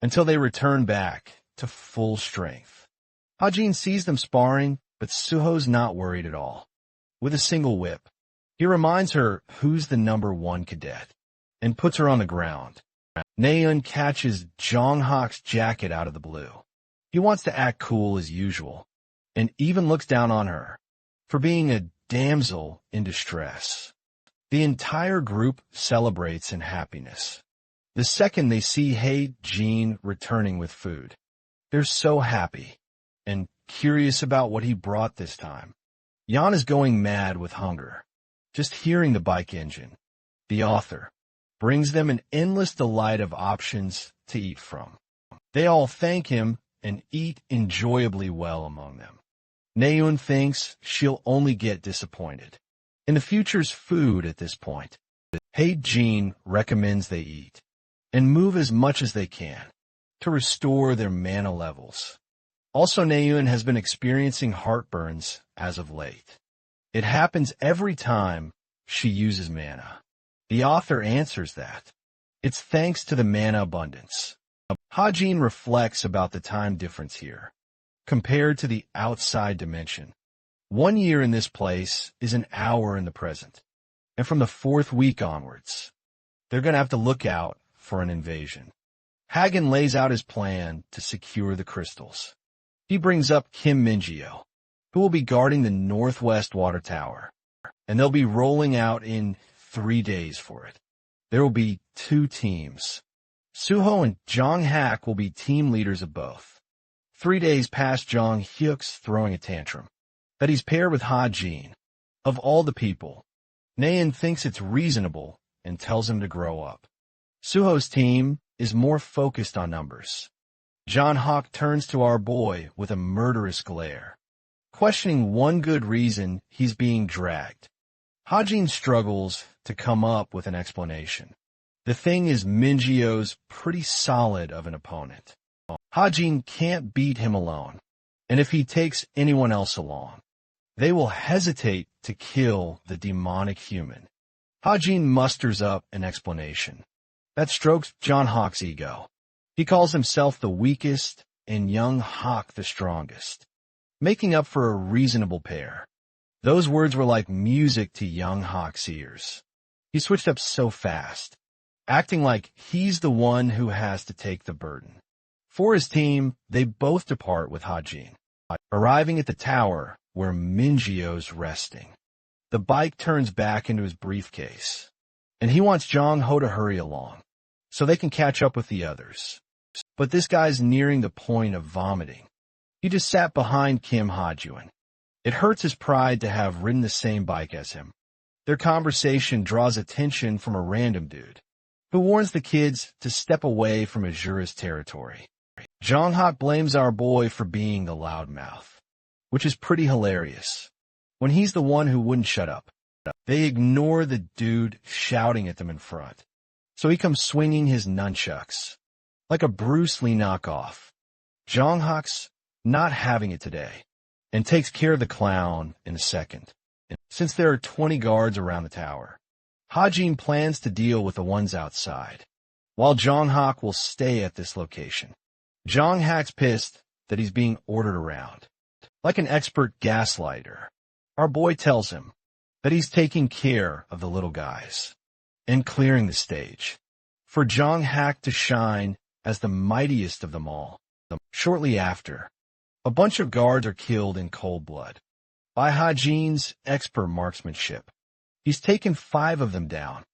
until they return back to full strength. Hajin sees them sparring, but Suho's not worried at all. With a single whip, he reminds her who's the #1 cadet and puts her on the ground. Naeun catches Jonghak's jacket out of the blue. He wants to act cool as usual, and even looks down on her for being a damsel in distress. The entire group celebrates in happiness. The second they see Jin returning with food, they're so happy and curious about what he brought this time. Yan is going mad with hunger. Just hearing the bike engine, the author, brings them an endless delight of options to eat from. They all thank him and eat enjoyably well among them. Naeun thinks she'll only get disappointed in the future's food at this point. Jin recommends they eat and move as much as they can to restore their mana levels. Also, Naeun has been experiencing heartburns as of late. It happens every time she uses mana. The author answers that it's thanks to the mana abundance. Hajin reflects about the time difference here, compared to the outside dimension. 1 year in this place is an hour in the present, and from the 4th week onwards, they're going to have to look out for an invasion. Hagen lays out his plan to secure the crystals. He brings up Kim Minjio, who will be guarding the northwest water tower, and they'll be rolling out in 3 days for it. There will be 2 teams. Suho and Jonghak will be team leaders of both. 3 days past Jonghyuk's throwing a tantrum that he's paired with Hajin. Of all the people, Naeun thinks it's reasonable and tells him to grow up. Suho's team is more focused on numbers. Jonghak turns to our boy with a murderous glare, questioning one good reason he's being dragged. Hajin struggles to come up with an explanation. The thing is, Minjio's pretty solid of an opponent. Hajin can't beat him alone, and if he takes anyone else along, they will hesitate to kill the demonic human. Hajin musters up an explanation that strokes Jonghak's ego. He calls himself the weakest and young Hawk the strongest, making up for a reasonable pair. Those words were like music to young Hawk's ears. He switched up so fast, acting like he's the one who has to take the burden. For his team, they both depart with Hajin, arriving at the tower where Minjio's resting. The bike turns back into his briefcase, and he wants Jong-ho to hurry along so they can catch up with the others. But this guy's nearing the point of vomiting. He just sat behind Kim Hajuan. It hurts his pride to have ridden the same bike as him. Their conversation draws attention from a random dude who warns the kids to step away from Asura's territory. Jonghak blames our boy for being the loudmouth, which is pretty hilarious, when he's the one who wouldn't shut up. They ignore the dude shouting at them in front, so he comes swinging his nunchucks, like a Bruce Lee knockoff. Jonghak's not having it today, and takes care of the clown in a second. Since there are 20 guards around the tower, Hajin plans to deal with the ones outside, while Jonghak will stay at this location. Jonghak's pissed that he's being ordered around. Like an expert gaslighter, our boy tells him that he's taking care of the little guys and clearing the stage for Jonghak to shine as the mightiest of them all. Shortly after, a bunch of guards are killed in cold blood by Hajin's expert marksmanship. He's taken 5 of them down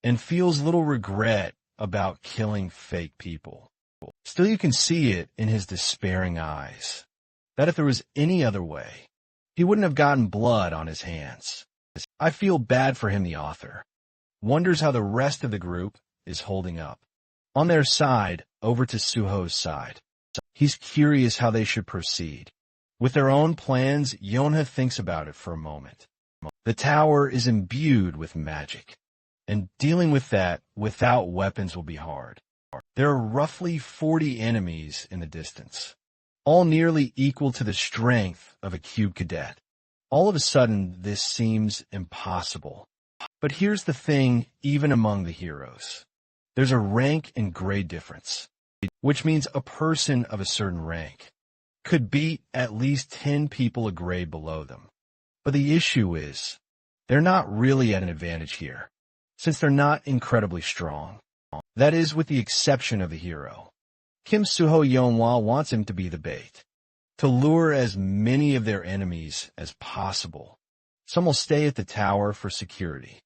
and feels little regret about killing fake people. Still, you can see it in his despairing eyes that if there was any other way, he wouldn't have gotten blood on his hands. I feel bad for him, the author. Wonders how the rest of the group is holding up. On their side, over to Suho's side. He's curious how they should proceed. With their own plans, Yonha thinks about it for a moment. The tower is imbued with magic, and dealing with that without weapons will be hard. There are roughly 40 enemies in the distance, all nearly equal to the strength of a cube cadet. All of a sudden, this seems impossible. But here's the thing, even among the heroes, there's a rank and grade difference. which means a person of a certain rank could beat at least 10 people a grade below them. But the issue is, they're not really at an advantage here, since they're not incredibly strong. That is, with the exception of the hero. Kim Suho Yeonhwa wants him to be the bait, to lure as many of their enemies as possible. Some will stay at the tower for security,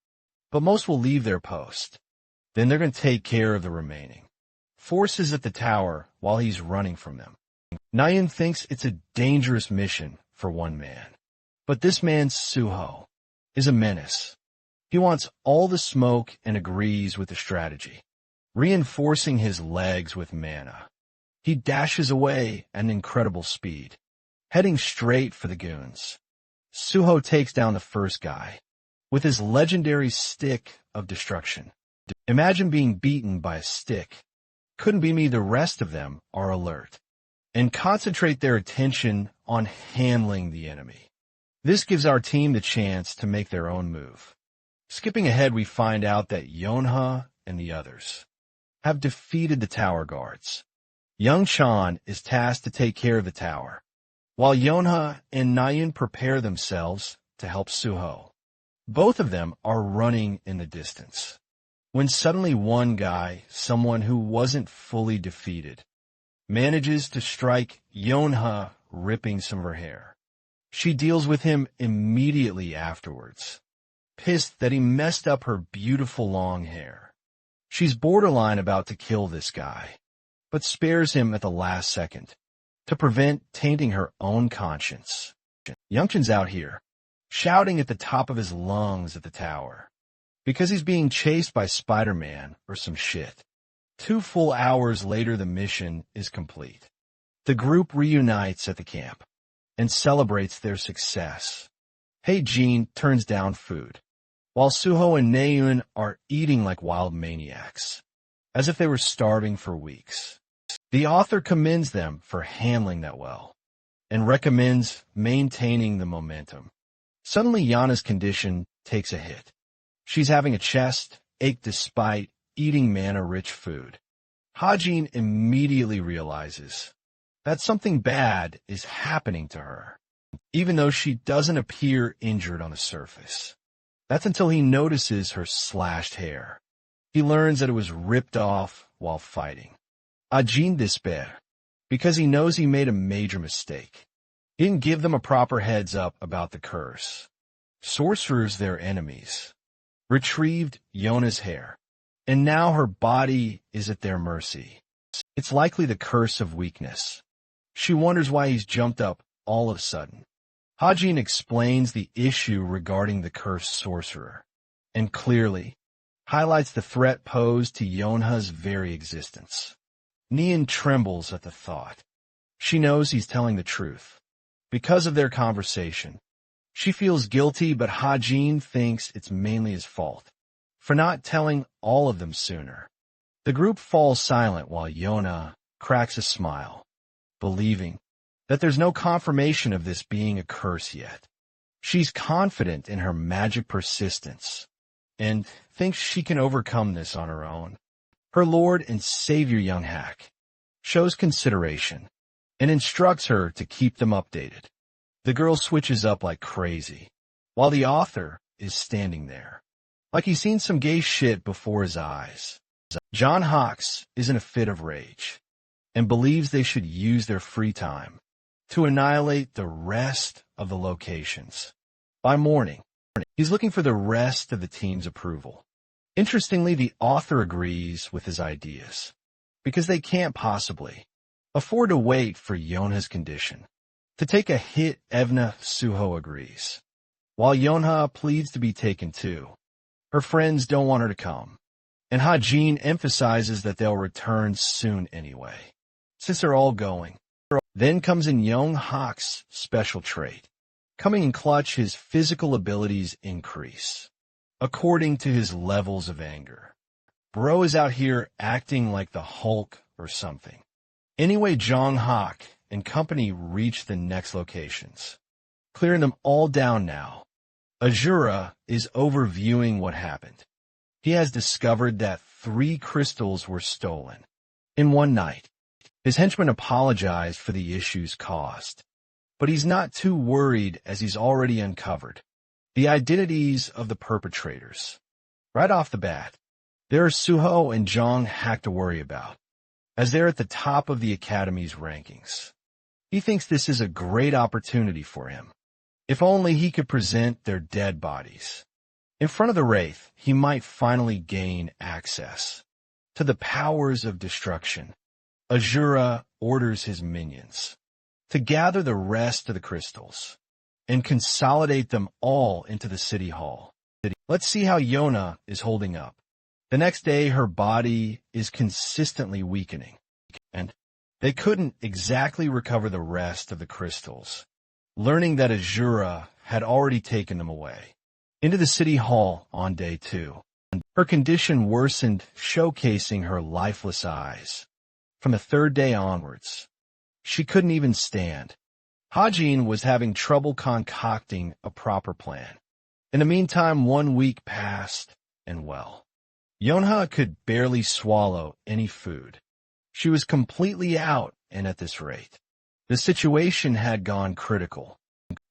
but most will leave their post. Then they're going to take care of the remaining forces at the tower while he's running from them. Nayeon thinks it's a dangerous mission for one man, but this man Suho is a menace. He wants all the smoke and agrees with the strategy, reinforcing his legs with mana. He dashes away at an incredible speed, heading straight for the goons. Suho takes down the first guy with his legendary stick of destruction. Imagine being beaten by a stick. Couldn't be me. The rest of them are alert and concentrate their attention on handling the enemy. This gives our team the chance to make their own move. Skipping ahead, we find out that Yeonha and the others have defeated the tower guards. Young Chan is tasked to take care of the tower, while Yeonha and Nayeon prepare themselves to help Suho. Both of them are running in the distance, when suddenly one guy, someone who wasn't fully defeated, manages to strike Yeonha, ripping some of her hair. She deals with him immediately afterwards, pissed that he messed up her beautiful long hair. She's borderline about to kill this guy, but spares him at the last second to prevent tainting her own conscience. Youngchan's out here, shouting at the top of his lungs at the tower, because he's being chased by Spider-Man or some shit. 2 full hours later, the mission is complete. The group reunites at the camp and celebrates their success. Hae-jin turns down food, while Suho and Naeun are eating like wild maniacs, as if they were starving for weeks. The author commends them for handling that well, and recommends maintaining the momentum. Suddenly, Yana's condition takes a hit. She's having a chest ache despite eating mana-rich food. Hajin immediately realizes that something bad is happening to her, even though she doesn't appear injured on the surface. That's until he notices her slashed hair. He learns that it was ripped off while fighting. Ajin despair, because he knows he made a major mistake. He didn't give them a proper heads up about the curse. Sorcerers, their enemies, retrieved Yona's hair, and now her body is at their mercy. It's likely the curse of weakness. She wonders why he's jumped up all of a sudden. Hajin explains the issue regarding the cursed sorcerer, and clearly highlights the threat posed to Yonha's very existence. Neon trembles at the thought. She knows he's telling the truth. Because of their conversation, she feels guilty, but Hajin thinks it's mainly his fault for not telling all of them sooner. The group falls silent while Yona cracks a smile, believing that there's no confirmation of this being a curse yet. She's confident in her magic persistence and thinks she can overcome this on her own. Her lord and savior Young Hak shows consideration and instructs her to keep them updated. The girl switches up like crazy, while the author is standing there, like he's seen some gay shit before his eyes. John Hawks is in a fit of rage and believes they should use their free time to annihilate the rest of the locations. By morning, he's looking for the rest of the team's approval. Interestingly, the author agrees with his ideas, because they can't possibly afford to wait for Yonha's condition to take a hit. Evna Suho agrees, while Yonha pleads to be taken too. Her friends don't want her to come, and Hajin emphasizes that they'll return soon anyway, since they're all going. Then comes in Young Hawk's special trait. Coming in clutch, his physical abilities increase according to his levels of anger. Bro is out here acting like the Hulk or something. Anyway, Jong Hak and company reach the next locations, clearing them all down now. Asura is overviewing what happened. He has discovered that 3 crystals were stolen, In one night, his henchman apologized for the issues caused, but he's not too worried as he's already uncovered the identities of the perpetrators. Right off the bat, there are Suho and Jong Hak to worry about, as they're at the top of the Academy's rankings. He thinks this is a great opportunity for him. If only he could present their dead bodies. In front of the Wraith, he might finally gain access to the powers of destruction. Asura orders his minions to gather the rest of the crystals and consolidate them all into the city hall. Let's see how Yona is holding up. The next day, her body is consistently weakening, and they couldn't exactly recover the rest of the crystals, learning that Asura had already taken them away. Into the city hall on day 2. Her condition worsened, showcasing her lifeless eyes. From the 3rd day onwards, she couldn't even stand. Hajin was having trouble concocting a proper plan. In the meantime, 1 week passed, and well, Yonha could barely swallow any food. She was completely out, and at this rate, the situation had gone critical.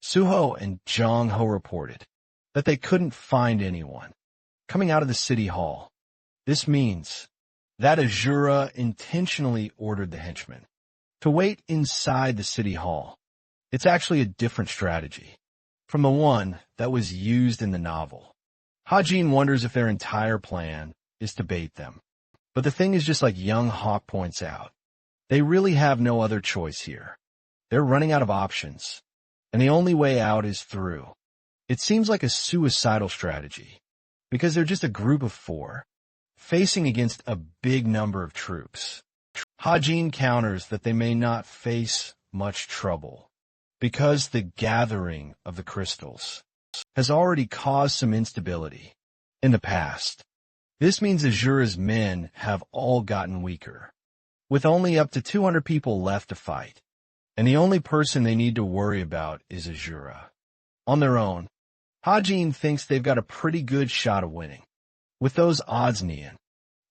Suho and Jong Ho reported that they couldn't find anyone coming out of the city hall. This means that Asura intentionally ordered the henchmen to wait inside the city hall. It's actually a different strategy from the one that was used in the novel. Hajin wonders if their entire plan is to bait them. But the thing is, just like young Hawk points out, they really have no other choice here. They're running out of options, and the only way out is through. It seems like a suicidal strategy, because they're just a group of 4, facing against a big number of troops. Hajin counters that they may not face much trouble, because the gathering of the crystals has already caused some instability in the past. This means Asura's men have all gotten weaker, with only up to 200 people left to fight, and the only person they need to worry about is Asura. On their own, Hajin thinks they've got a pretty good shot of winning. With those odds, Nian,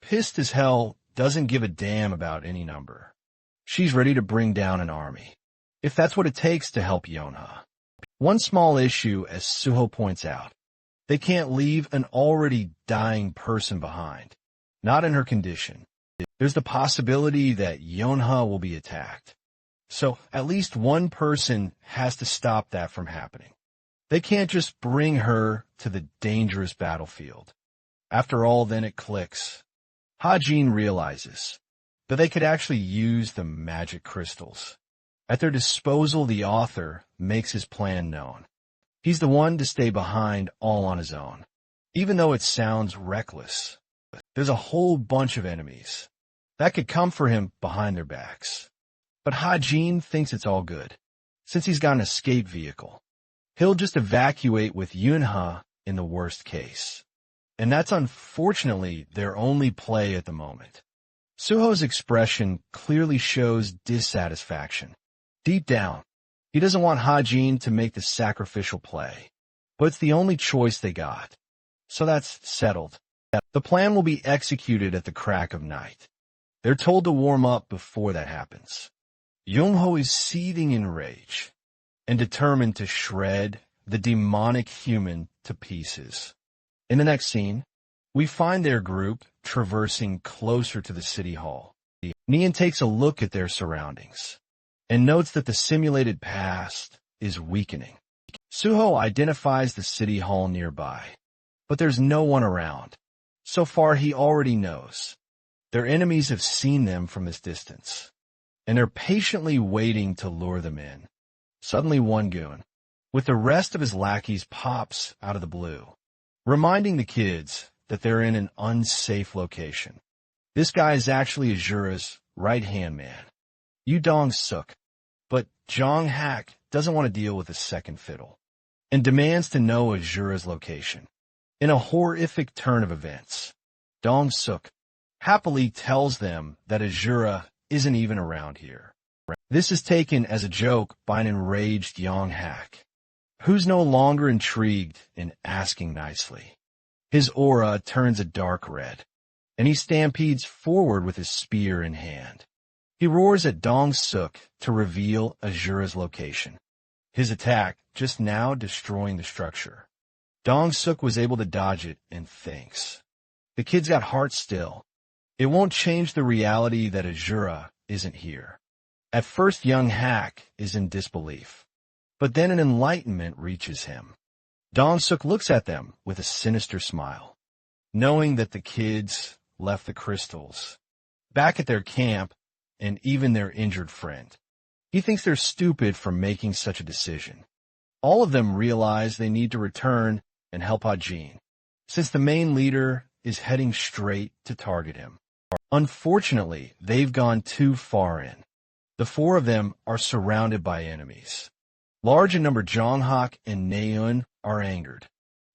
pissed as hell, doesn't give a damn about any number. She's ready to bring down an army, if that's what it takes to help Yonha. One small issue, as Suho points out, they can't leave an already dying person behind. Not in her condition. There's the possibility that Yonha will be attacked. So at least one person has to stop that from happening. They can't just bring her to the dangerous battlefield. After all, then it clicks. Hajin realizes that they could actually use the magic crystals. At their disposal, the author makes his plan known. He's the one to stay behind all on his own. Even though it sounds reckless, there's a whole bunch of enemies that could come for him behind their backs. But Hajin thinks it's all good, since he's got an escape vehicle. He'll just evacuate with Yunha in the worst case. And that's unfortunately their only play at the moment. Suho's expression clearly shows dissatisfaction. Deep down, he doesn't want Hajin to make the sacrificial play, but it's the only choice they got. So that's settled. The plan will be executed at the crack of night. They're told to warm up before that happens. Yongho is seething in rage and determined to shred the demonic human to pieces. In the next scene, we find their group traversing closer to the city hall. Nian takes a look at their surroundings and notes that the simulated past is weakening. Suho identifies the city hall nearby, but there's no one around. So far, he already knows. Their enemies have seen them from this distance, and they're patiently waiting to lure them in. Suddenly, one goon, with the rest of his lackeys, pops out of the blue, reminding the kids that they're in an unsafe location. This guy is actually Asura's right-hand man, Yu Dong-suk, but Jong Hak doesn't want to deal with a second fiddle, and demands to know Asura's location. In a horrific turn of events, Dong-suk happily tells them that Asura isn't even around here. This is taken as a joke by an enraged Yong Hak, who's no longer intrigued in asking nicely. His aura turns a dark red, and he stampedes forward with his spear in hand. He roars at Dong-suk to reveal Asura's location, his attack just now destroying the structure. Dong-suk was able to dodge it and thinks. The kid's got heart still. It won't change the reality that Asura isn't here. At first, young Hack is in disbelief, but then an enlightenment reaches him. Dong-suk looks at them with a sinister smile, knowing that the kids left the crystals back at their camp and even their injured friend. He thinks they're stupid for making such a decision. All of them realize they need to return and help Hajin, since the main leader is heading straight to target him. Unfortunately, they've gone too far in. The four of them are surrounded by enemies. Large in number, Jonghak and Naeun are angered,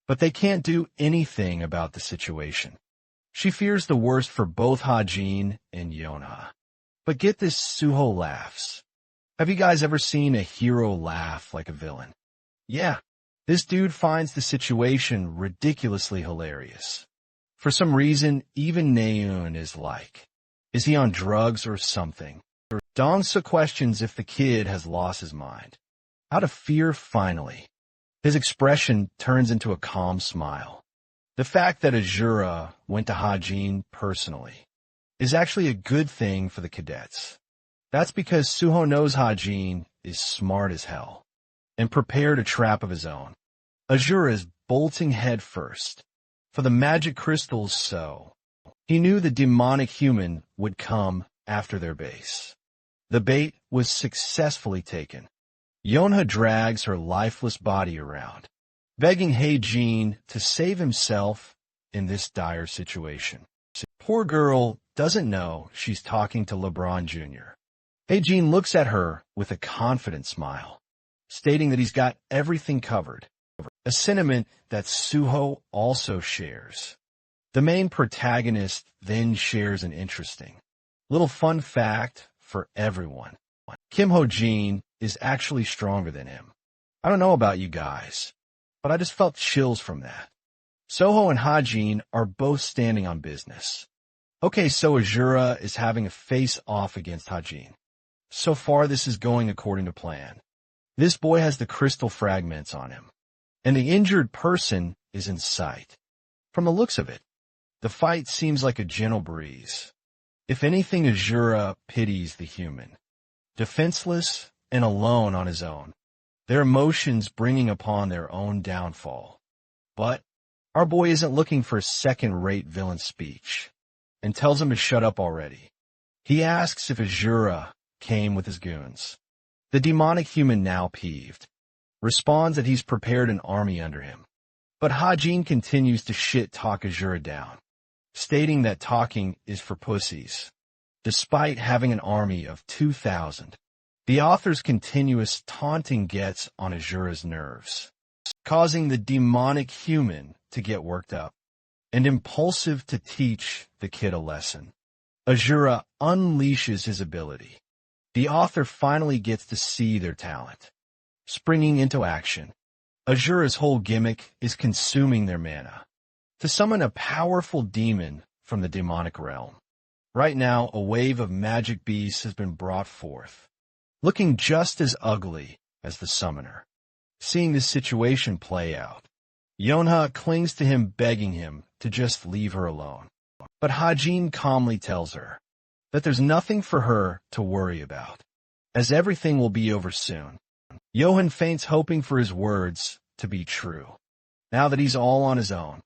but they can't do anything about the situation. She fears the worst for both Hajin and Yonha. But get this, Suho laughs. Have you guys ever seen a hero laugh like a villain? Yeah, this dude finds the situation ridiculously hilarious. For some reason, even Naeun is like, is he on drugs or something? Dong-suk questions if the kid has lost his mind. Out of fear, finally, his expression turns into a calm smile. The fact that Asura went to Hajin personally is actually a good thing for the cadets. That's because Suho knows Hajin is smart as hell and prepared a trap of his own. Asura is bolting headfirst for the magic crystals, so he knew the demonic human would come after their base. The bait was successfully taken. Yonha drags her lifeless body around, begging Hajin to save himself in this dire situation. Poor girl doesn't know she's talking to LeBron Jr. Hajin looks at her with a confident smile, stating that he's got everything covered, a sentiment that Suho also shares. The main protagonist then shares an interesting little fun fact for everyone. Kim Ho-jin is actually stronger than him. I don't know about you guys, but I just felt chills from that. Soho and Hajin are both standing on business. Okay, so Asura is having a face-off against Hajin. So far, this is going according to plan. This boy has the crystal fragments on him, and the injured person is in sight. From the looks of it, the fight seems like a gentle breeze. If anything, Asura pities the human, defenseless and alone on his own, their emotions bringing upon their own downfall. But our boy isn't looking for a second-rate villain speech and tells him to shut up already. He asks if Asura came with his goons. The demonic human, now peeved, responds that he's prepared an army under him. But Hajin continues to shit-talk Asura down, stating that talking is for pussies, despite having an army of 2,000. The author's continuous taunting gets on Asura's nerves, causing the demonic human to get worked up and impulsive to teach the kid a lesson. Asura unleashes his ability. The author finally gets to see their talent. Springing into action, Asura's whole gimmick is consuming their mana to summon a powerful demon from the demonic realm. Right now, a wave of magic beasts has been brought forth, looking just as ugly as the summoner. Seeing this situation play out, Yonha clings to him, begging him to just leave her alone. But Hajin calmly tells her that there's nothing for her to worry about, as everything will be over soon. Johan faints, hoping for his words to be true. Now that he's all on his own,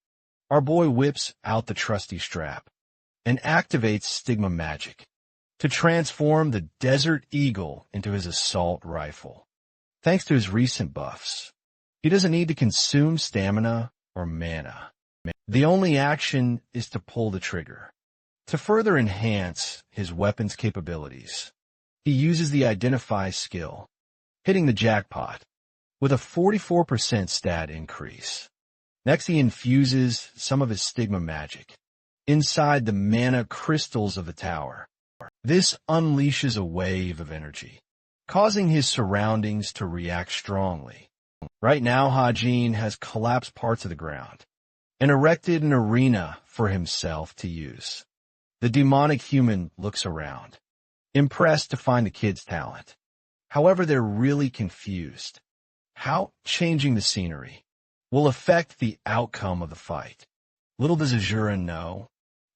our boy whips out the trusty strap and activates Stigma Magic to transform the Desert Eagle into his assault rifle. Thanks to his recent buffs, he doesn't need to consume stamina or mana. The only action is to pull the trigger. To further enhance his weapon's capabilities, he uses the Identify skill, hitting the jackpot with a 44% stat increase. Next, he infuses some of his Stigma Magic inside the mana crystals of the tower. This unleashes a wave of energy, causing his surroundings to react strongly. Right now, Hajin has collapsed parts of the ground, and erected an arena for himself to use. The demonic human looks around, impressed to find the kid's talent. However, they're really confused. How changing the scenery will affect the outcome of the fight. Little does Asura know,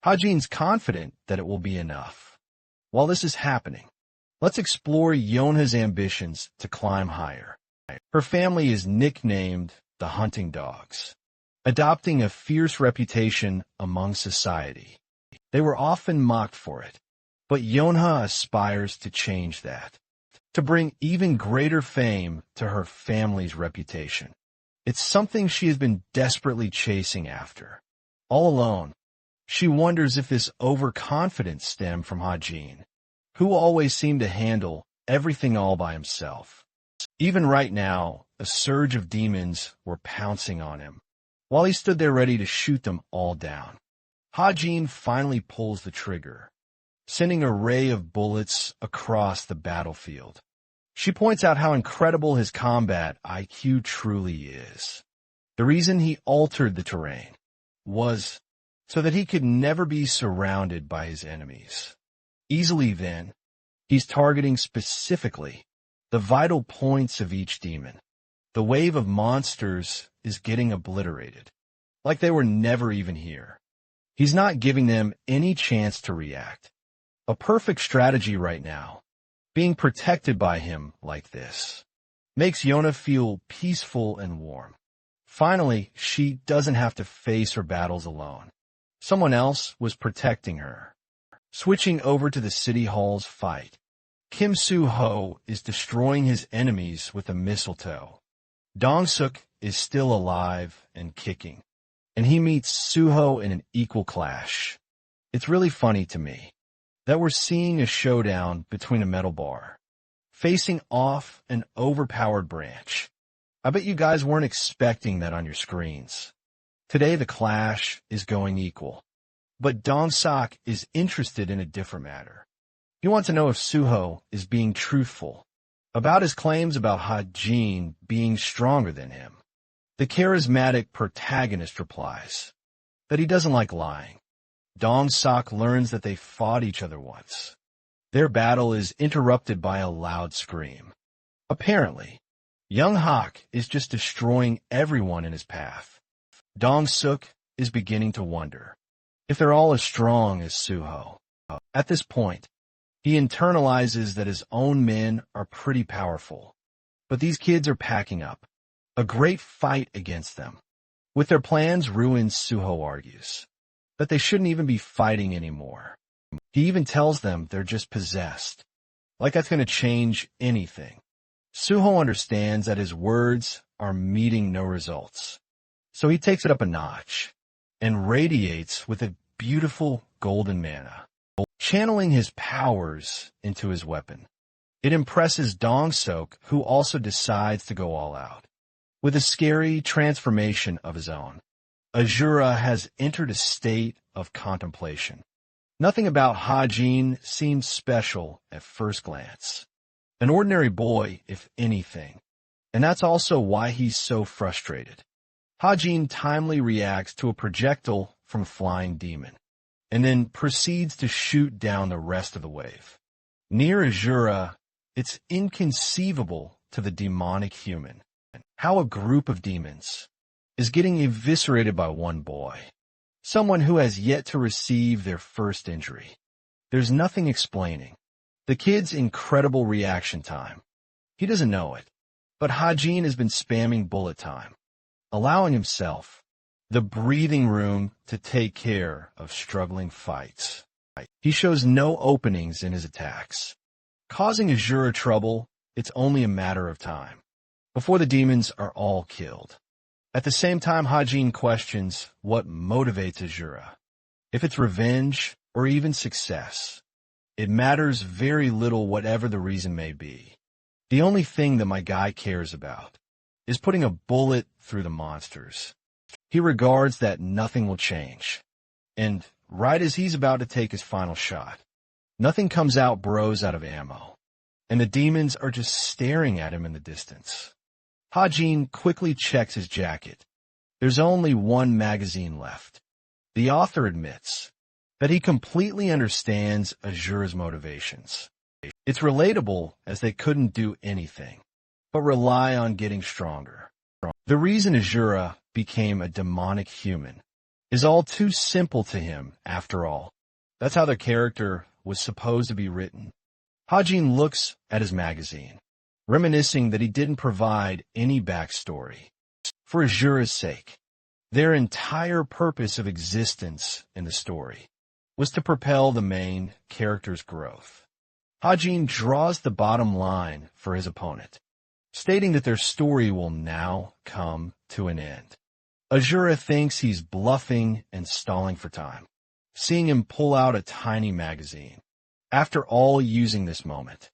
Hajin's confident that it will be enough. While this is happening, let's explore Yonha's ambitions to climb higher. Her family is nicknamed the Hunting Dogs, adopting a fierce reputation among society. They were often mocked for it, but Yonha aspires to change that, to bring even greater fame to her family's reputation. It's something she has been desperately chasing after. All alone, she wonders if this overconfidence stemmed from Hajin, who always seemed to handle everything all by himself. Even right now, a surge of demons were pouncing on him, while he stood there ready to shoot them all down. Hajin finally pulls the trigger, sending a ray of bullets across the battlefield. She points out how incredible his combat IQ truly is. The reason he altered the terrain was so that he could never be surrounded by his enemies. Easily then, he's targeting specifically the vital points of each demon. The wave of monsters is getting obliterated, like they were never even here. He's not giving them any chance to react. A perfect strategy right now, being protected by him like this, makes Yonha feel peaceful and warm. Finally, she doesn't have to face her battles alone. Someone else was protecting her. Switching over to the City Hall's fight, Kim Soo-ho is destroying his enemies with a mistletoe. Dong-suk is still alive and kicking, and he meets Soo-ho in an equal clash. It's really funny to me that we're seeing a showdown between a metal bar, facing off an overpowered branch. I bet you guys weren't expecting that on your screens. Today the clash is going equal, but Dong-suk is interested in a different matter. He wants to know if Soo-ho is being truthful about his claims about Hajin being stronger than him. The charismatic protagonist replies that he doesn't like lying. Dong-suk learns that they fought each other once. Their battle is interrupted by a loud scream. Apparently, young Hak is just destroying everyone in his path. Dong-suk is beginning to wonder if they're all as strong as Soo-ho. At this point, he internalizes that his own men are pretty powerful, but these kids are packing up. A great fight against them. With their plans ruined, Soo-ho argues that they shouldn't even be fighting anymore. He even tells them they're just possessed, like that's going to change anything. Soo-ho understands that his words are meeting no results, so he takes it up a notch and radiates with a beautiful golden mana, channeling his powers into his weapon. It impresses Dong-suk, who also decides to go all out, with a scary transformation of his own. Asura has entered a state of contemplation. Nothing about Hajin seems special at first glance. An ordinary boy, if anything. And that's also why he's so frustrated. Hajin timely reacts to a projectile from a flying demon, and then proceeds to shoot down the rest of the wave. Near Asura, it's inconceivable to the demonic human how a group of demons is getting eviscerated by one boy, someone who has yet to receive their first injury. There's nothing explaining the kid's incredible reaction time. He doesn't know it, but Hajin has been spamming bullet time, allowing himself the breathing room to take care of struggling fights. He shows no openings in his attacks. Causing Asura trouble, it's only a matter of time before the demons are all killed. At the same time, Hajin questions what motivates Asura. If it's revenge or even success, it matters very little whatever the reason may be. The only thing that my guy cares about is putting a bullet through the monsters. He regards that nothing will change. And right as he's about to take his final shot, nothing comes out bros out of ammo, and the demons are just staring at him in the distance. Hajin quickly checks his jacket There's only one magazine left. The author admits that he completely understands Asura's motivations. It's relatable as they couldn't do anything but rely on getting stronger. The reason Asura became a demonic human is all too simple to him, after all. That's how the character was supposed to be written. Hajin looks at his magazine, reminiscing that he didn't provide any backstory. For Asura's sake, their entire purpose of existence in the story was to propel the main character's growth. Hajin draws the bottom line for his opponent, stating that their story will now come to an end. Asura thinks he's bluffing and stalling for time, seeing him pull out a tiny magazine. After all using this moment,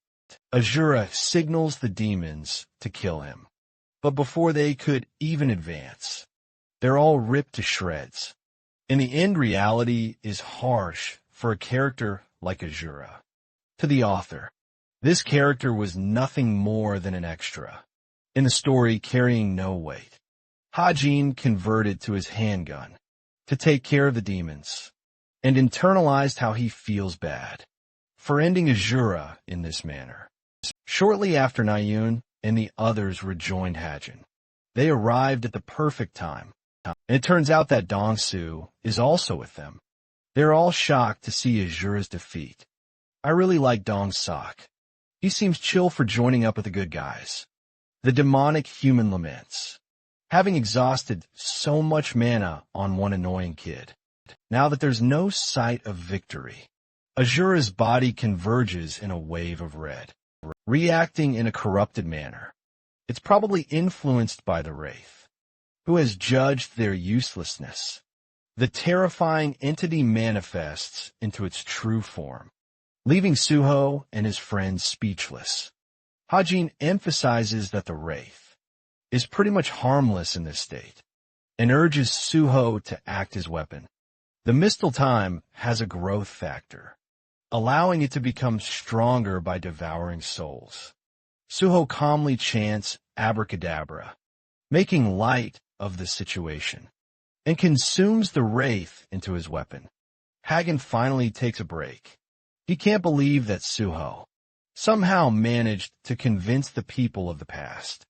Asura signals the demons to kill him. But before they could even advance, they're all ripped to shreds. And the end reality is harsh for a character like Asura. To the author, this character was nothing more than an extra, in the story carrying no weight. Hajin converted to his handgun to take care of the demons, and internalized how he feels bad for ending Asura in this manner. Shortly after Nayun and the others rejoined Hajin, they arrived at the perfect time. And it turns out that Dongsu is also with them. They're all shocked to see Asura's defeat. I really like Dong Sok. He seems chill for joining up with the good guys. The demonic human laments, having exhausted so much mana on one annoying kid. Now that there's no sight of victory, Asura's body converges in a wave of red, reacting in a corrupted manner. It's probably influenced by the Wraith, who has judged their uselessness. The terrifying entity manifests into its true form, leaving Suho and his friends speechless. Hajin emphasizes that the Wraith is pretty much harmless in this state, and urges Suho to act as weapon. The Mistle Time has a growth factor, allowing it to become stronger by devouring souls. Suho calmly chants abracadabra, making light of the situation, and consumes the Wraith into his weapon. Hagen finally takes a break. He can't believe that Suho somehow managed to convince the people of the past.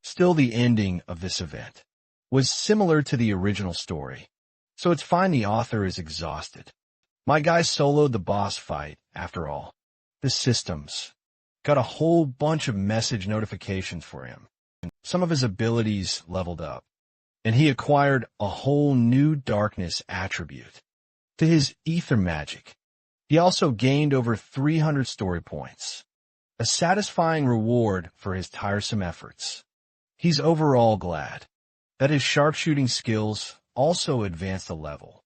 Still, the ending of this event was similar to the original story, so it's fine the author is exhausted. My guy soloed the boss fight, after all. The systems got a whole bunch of message notifications for him. Some of his abilities leveled up, and he acquired a whole new darkness attribute. To his ether magic, he also gained over 300 story points, a satisfying reward for his tiresome efforts. He's overall glad that his sharpshooting skills also advanced a level,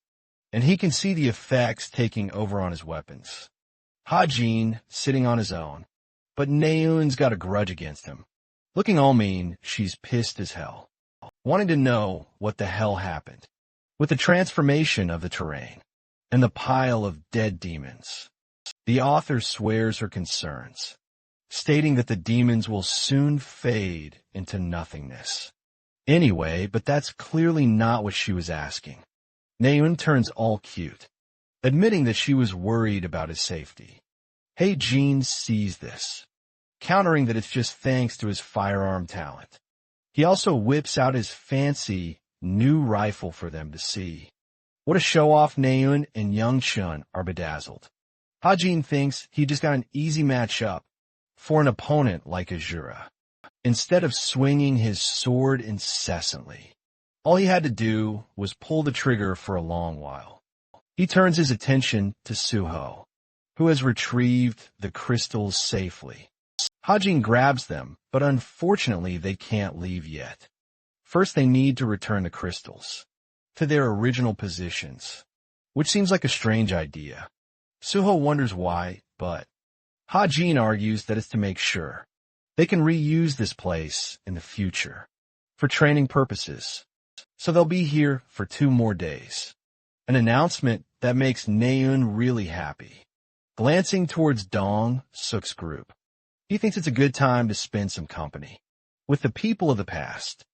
and he can see the effects taking over on his weapons. Hajin sitting on his own, but Nayun's got a grudge against him. Looking all mean, she's pissed as hell, wanting to know what the hell happened with the transformation of the terrain and the pile of dead demons. The author swears her concerns, stating that the demons will soon fade into nothingness. Anyway, but that's clearly not what she was asking. Nayun turns all cute, admitting that she was worried about his safety. Hajin sees this, countering that it's just thanks to his firearm talent. He also whips out his fancy new rifle for them to see. What a show-off. Nayun and Young Chun are bedazzled. Hajin thinks he just got an easy match-up for an opponent like Asura. Instead of swinging his sword incessantly, all he had to do was pull the trigger for a long while. He turns his attention to Suho, who has retrieved the crystals safely. Hajin grabs them, but unfortunately they can't leave yet. First they need to return the crystals to their original positions, which seems like a strange idea. Suho wonders why, but Hajin argues that it's to make sure they can reuse this place in the future for training purposes. So they'll be here for 2 more days. An announcement that makes Nayun really happy. Glancing towards Dong Suk's group, he thinks it's a good time to spend some company with the people of the past.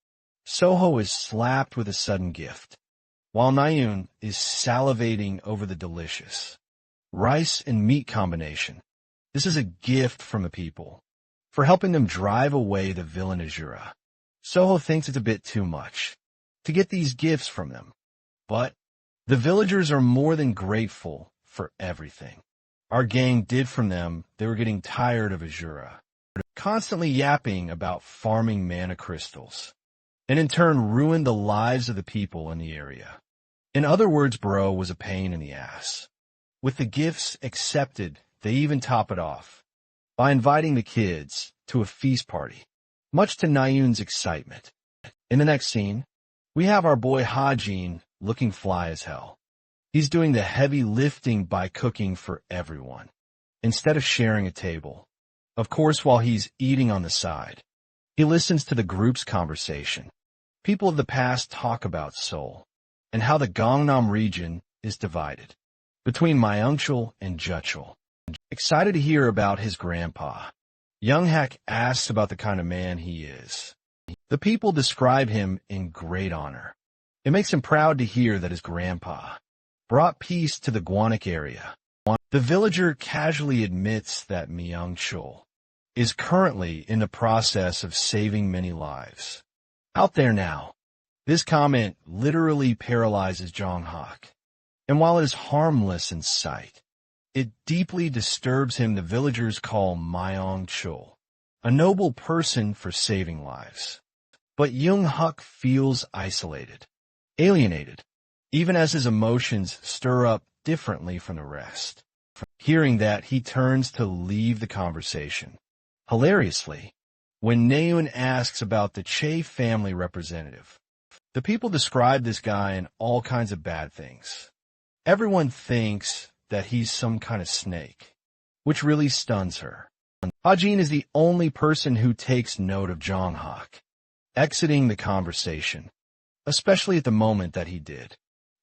Soho is slapped with a sudden gift, while Nayun is salivating over the delicious rice and meat combination. This is a gift from the people for helping them drive away the villain Asura. Soho thinks it's a bit too much to get these gifts from them, but the villagers are more than grateful for everything our gang did from them. They were getting tired of Asura constantly yapping about farming mana crystals, and in turn ruined the lives of the people in the area. In other words, bro was a pain in the ass. With the gifts accepted, they even top it off by inviting the kids to a feast party, much to Nayun's excitement. In the next scene, we have our boy Hajin looking fly as hell. He's doing the heavy lifting by cooking for everyone, instead of sharing a table. Of course, while he's eating on the side, he listens to the group's conversation. People of the past talk about Seoul, and how the Gangnam region is divided between Myeongchul and Jeochul. Excited to hear about his grandpa, Younghak asks about the kind of man he is. The people describe him in great honor. It makes him proud to hear that his grandpa brought peace to the Gwanak area. The villager casually admits that Myeongchul is currently in the process of saving many lives out there now. This comment literally paralyzes Jonghak, and while it is harmless in sight, it deeply disturbs him. The villagers call Myeongchul a noble person for saving lives. But Younghak feels isolated, alienated, even as his emotions stir up differently from the rest. Hearing that, he turns to leave the conversation. Hilariously, when Nayun asks about the Che family representative, the people describe this guy in all kinds of bad things. Everyone thinks that he's some kind of snake, which really stuns her. Hajin is the only person who takes note of Jonghak exiting the conversation, especially at the moment that he did.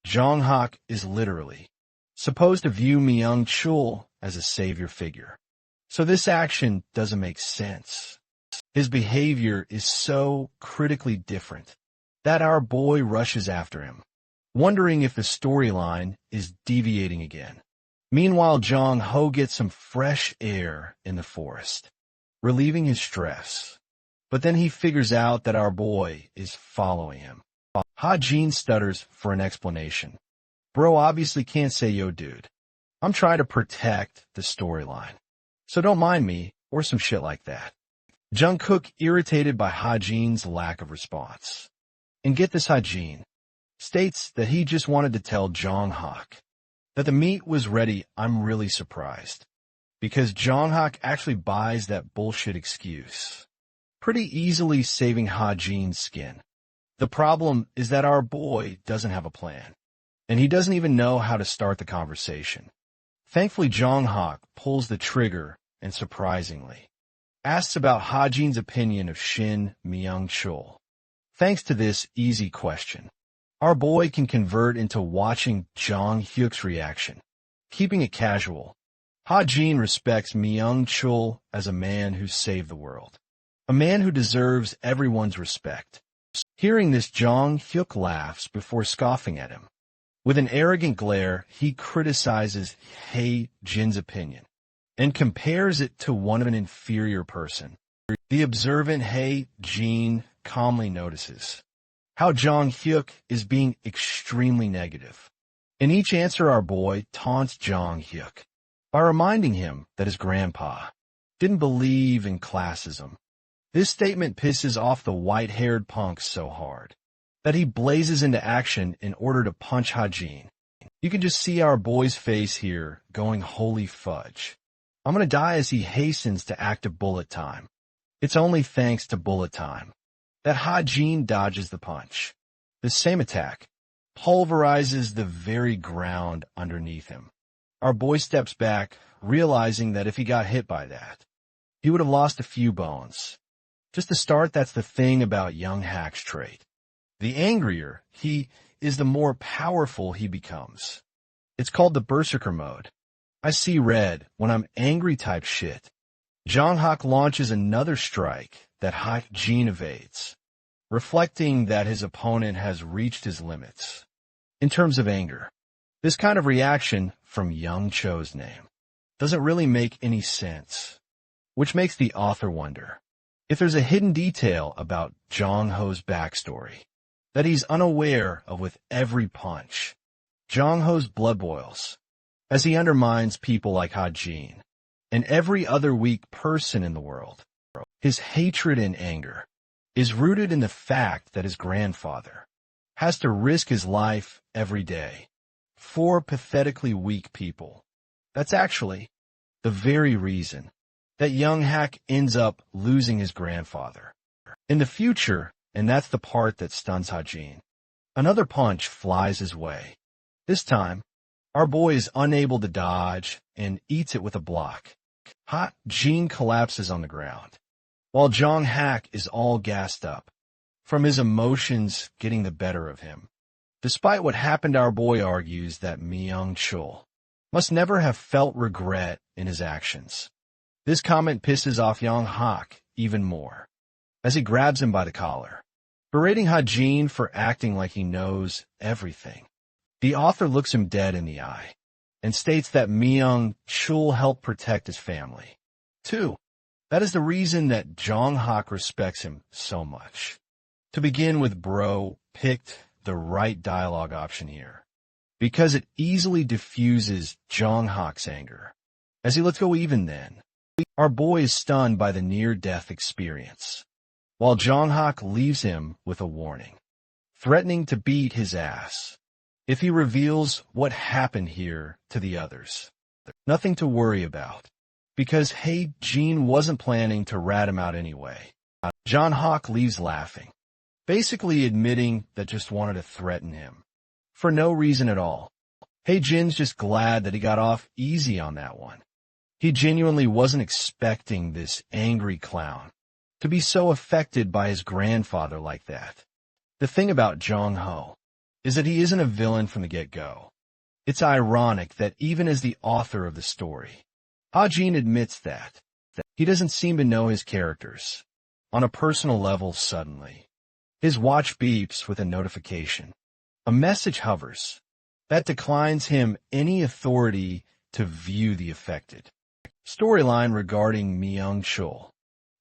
Jonghak is literally supposed to view Myeongchul as a savior figure, so this action doesn't make sense. His behavior is so critically different that our boy rushes after him, wondering if the storyline is deviating again. Meanwhile, Jong-ho gets some fresh air in the forest, relieving his stress. But then he figures out that our boy is following him. Ha-jin stutters for an explanation. Bro obviously can't say, yo dude, I'm trying to protect the storyline, so don't mind me, or some shit like that. Jungkook irritated by Ha-jin's lack of response. And get this, Ha-jin states that he just wanted to tell Jonghak that the meat was ready. I'm really surprised, because Jonghak actually buys that bullshit excuse, pretty easily saving Ha-jin's skin. The problem is that our boy doesn't have a plan, and he doesn't even know how to start the conversation. Thankfully, Jonghak pulls the trigger and, surprisingly, asks about Ha-jin's opinion of Shin Myeongchul. Thanks to this easy question, our boy can convert into watching Jong-hyuk's reaction, keeping it casual. Ha-jin respects Myeongchul as a man who saved the world, a man who deserves everyone's respect. Hearing this, Jong-hyuk laughs before scoffing at him. With an arrogant glare, he criticizes Hae-jin's opinion and compares it to one of an inferior person. The observant Hae-jin calmly notices how Jong-hyuk is being extremely negative. In each answer, our boy taunts Jong-hyuk by reminding him that his grandpa didn't believe in classism. This statement pisses off the white-haired punk so hard that he blazes into action in order to punch Ha-jin. You can just see our boy's face here going holy fudge. I'm gonna die as he hastens to active bullet time. It's only thanks to bullet time that Ha-jin dodges the punch. The same attack pulverizes the very ground underneath him. Our boy steps back, realizing that if he got hit by that, he would have lost a few bones. Just to start, that's the thing about Younghak's trait. The angrier he is, the more powerful he becomes. It's called the Berserker mode. I see red when I'm angry type shit. Jonghak launches another strike that Ha-jin evades, reflecting that his opponent has reached his limits. In terms of anger, this kind of reaction from Young Cho's name doesn't really make any sense, which makes the author wonder if there's a hidden detail about Jong-ho's backstory that he's unaware of. With every punch, Jong-ho's blood boils as he undermines people like Ha-jin and every other weak person in the world. His hatred and anger is rooted in the fact that his grandfather has to risk his life every day for pathetically weak people. That's actually the very reason that young Hack ends up losing his grandfather in the future, and that's the part that stuns Ha-jin. Another punch flies his way. This time, our boy is unable to dodge and eats it with a block. Ha-jin collapses on the ground, while Jong Hack is all gassed up from his emotions getting the better of him. Despite what happened, our boy argues that Myung-chul must never have felt regret in his actions. This comment pisses off Young Hak even more, as he grabs him by the collar, berating Ha-jin for acting like he knows everything. The author looks him dead in the eye and states that Myung-chul helped protect his family, too. That is the reason that Jong Hak respects him so much. To begin with, bro picked the right dialogue option here, because it easily diffuses Jong Hak's anger. As he lets go even then, our boy is stunned by the near-death experience, while Jong Hak leaves him with a warning, threatening to beat his ass if he reveals what happened here to the others. Nothing to worry about, because Ha-jin wasn't planning to rat him out anyway. Jong Hak leaves laughing, basically admitting that just wanted to threaten him for no reason at all. Ha-jin's just glad that he got off easy on that one. He genuinely wasn't expecting this angry clown to be so affected by his grandfather like that. The thing about Jong-ho is that he isn't a villain from the get-go. It's ironic that even as the author of the story, Ha-jin admits that he doesn't seem to know his characters on a personal level. Suddenly, his watch beeps with a notification. A message hovers that declines him any authority to view the affected. Storyline regarding Myung-chul.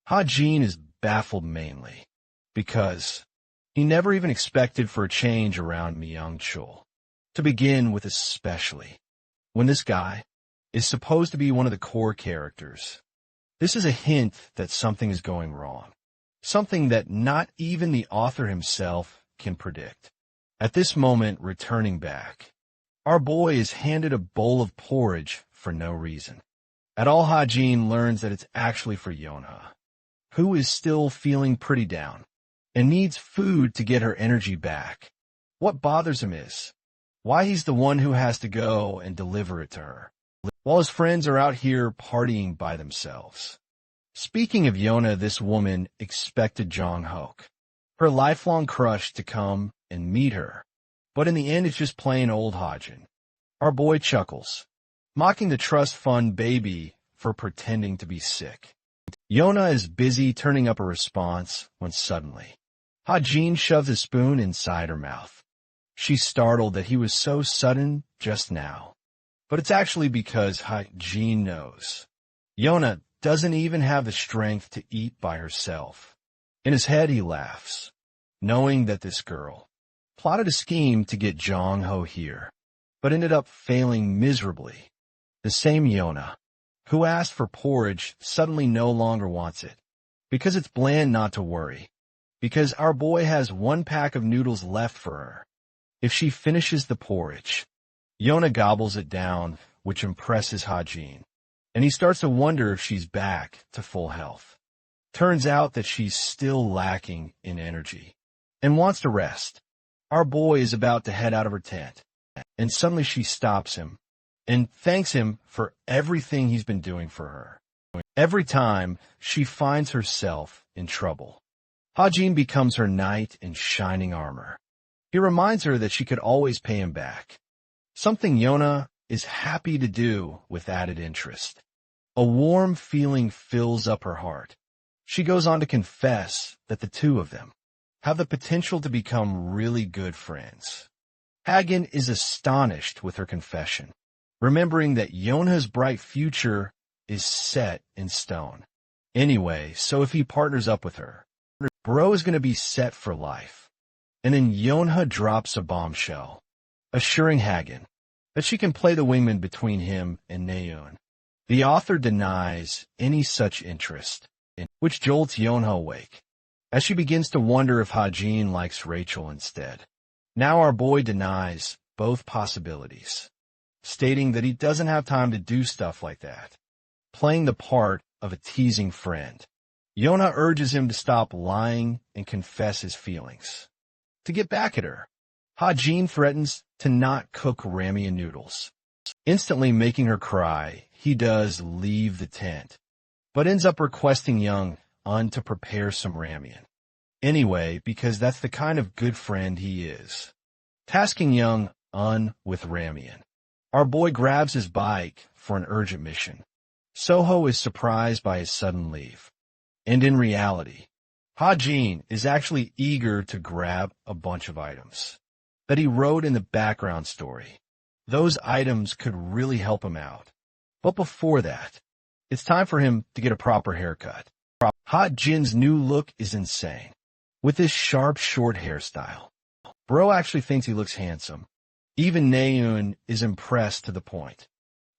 Ha-jin is baffled mainly because he never even expected for a change around Myung-chul. To begin with, especially when this guy is supposed to be one of the core characters. This is a hint that something is going wrong, something that not even the author himself can predict. At this moment, returning back, our boy is handed a bowl of porridge for no reason. At all, Ha-jin learns that it's actually for Yona, who is still feeling pretty down and needs food to get her energy back. What bothers him is why he's the one who has to go and deliver it to her, while his friends are out here partying by themselves. Speaking of Yona, this woman expected Jong-ho, her lifelong crush, to come and meet her, but in the end it's just plain old Ha-jin. Our boy chuckles, mocking the trust fund baby for pretending to be sick. Yona is busy turning up a response when suddenly Ha-jin shoves a spoon inside her mouth. She's startled that he was so sudden just now, but it's actually because Ha-jin knows Yona doesn't even have the strength to eat by herself. In his head, he laughs, knowing that this girl plotted a scheme to get Jong-ho here, but ended up failing miserably. The same Yona who asked for porridge suddenly no longer wants it, because it's bland. Not to worry, because our boy has one pack of noodles left for her. If she finishes the porridge, Yona gobbles it down, which impresses Ha-jin, and he starts to wonder if she's back to full health. Turns out that she's still lacking in energy and wants to rest. Our boy is about to head out of her tent, and suddenly she stops him and thanks him for everything he's been doing for her. Every time she finds herself in trouble, Ha-jin becomes her knight in shining armor. He reminds her that she could always pay him back, something Yona is happy to do with added interest. A warm feeling fills up her heart. She goes on to confess that the two of them have the potential to become really good friends. Hagen is astonished with her confession, remembering that Yonha's bright future is set in stone. Anyway, so if he partners up with her, Bro is going to be set for life. And then Yonha drops a bombshell, assuring Hagen that she can play the wingman between him and Naeun. The author denies any such interest, which jolts Yonha awake, as she begins to wonder if Hajin likes Rachel instead. Now our boy denies both possibilities, stating that he doesn't have time to do stuff like that, playing the part of a teasing friend. Yonha urges him to stop lying and confess his feelings. To get back at her, Hajin threatens to not cook ramen noodles. Instantly making her cry, he does leave the tent, but ends up requesting young Un to prepare some ramen. Anyway, because that's the kind of good friend he is. Tasking young Un with ramen, our boy grabs his bike for an urgent mission. Soho is surprised by his sudden leave. And in reality, Hajin is actually eager to grab a bunch of items that he wrote in the background story. Those items could really help him out. But before that, it's time for him to get a proper haircut. Hajin's new look is insane. With his sharp, short hairstyle, Bro actually thinks he looks handsome. Even Naeun is impressed to the point.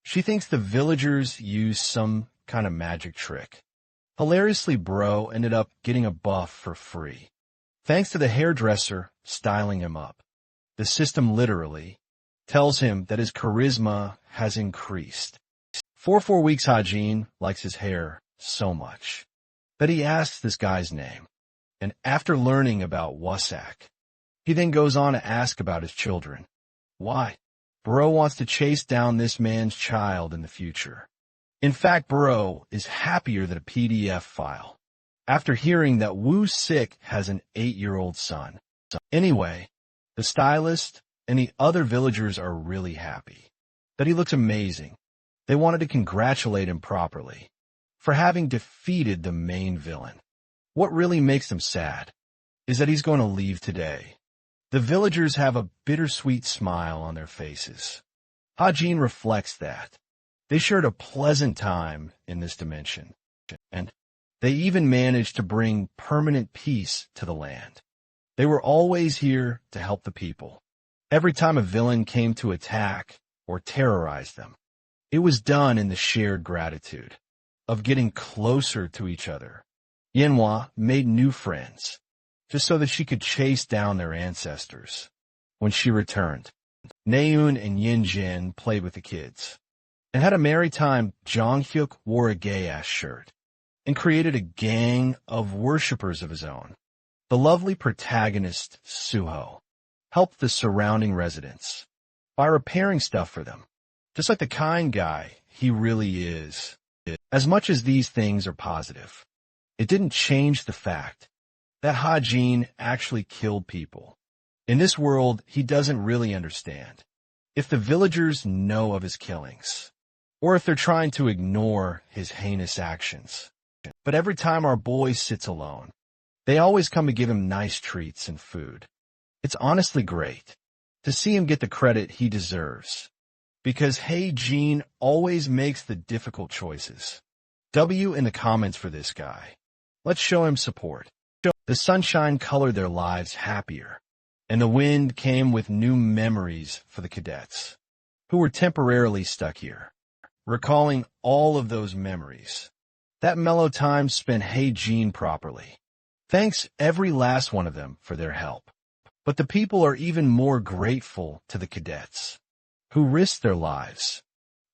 She thinks the villagers use some kind of magic trick. Hilariously, Bro ended up getting a buff for free, thanks to the hairdresser styling him up. The system literally tells him that his charisma has increased. For 4 weeks, Hajin likes his hair so much that he asks this guy's name. And after learning about Wasak, he then goes on to ask about his children. Why? Bro wants to chase down this man's child in the future. In fact, Bro is happier than a PDF file after hearing that Woo Sik has an 8-year-old son. Anyway, the stylist and the other villagers are really happy that he looks amazing. They wanted to congratulate him properly for having defeated the main villain. What really makes them sad is that he's going to leave today. The villagers have a bittersweet smile on their faces. Hajin reflects that they shared a pleasant time in this dimension, and they even managed to bring permanent peace to the land. They were always here to help the people. Every time a villain came to attack or terrorize them, it was done in the shared gratitude of getting closer to each other. Yanhwa made new friends, just so that she could chase down their ancestors. When she returned, Naeun and Yinjin played with the kids, and had a merry time. Jonghyuk wore a gay-ass shirt, and created a gang of worshippers of his own. The lovely protagonist, Suho, helped the surrounding residents by repairing stuff for them, just like the kind guy he really is. As much as these things are positive, it didn't change the fact that Hajin actually killed people. In this world, he doesn't really understand if the villagers know of his killings, or if they're trying to ignore his heinous actions. But every time our boy sits alone, they always come to give him nice treats and food. It's honestly great to see him get the credit he deserves, because Hajin always makes the difficult choices. W in the comments for this guy. Let's show him support. The sunshine colored their lives happier, and the wind came with new memories for the cadets, who were temporarily stuck here. Recalling all of those memories, that mellow time spent Hajin properly. Thanks every last one of them for their help. But the people are even more grateful to the cadets, who risked their lives.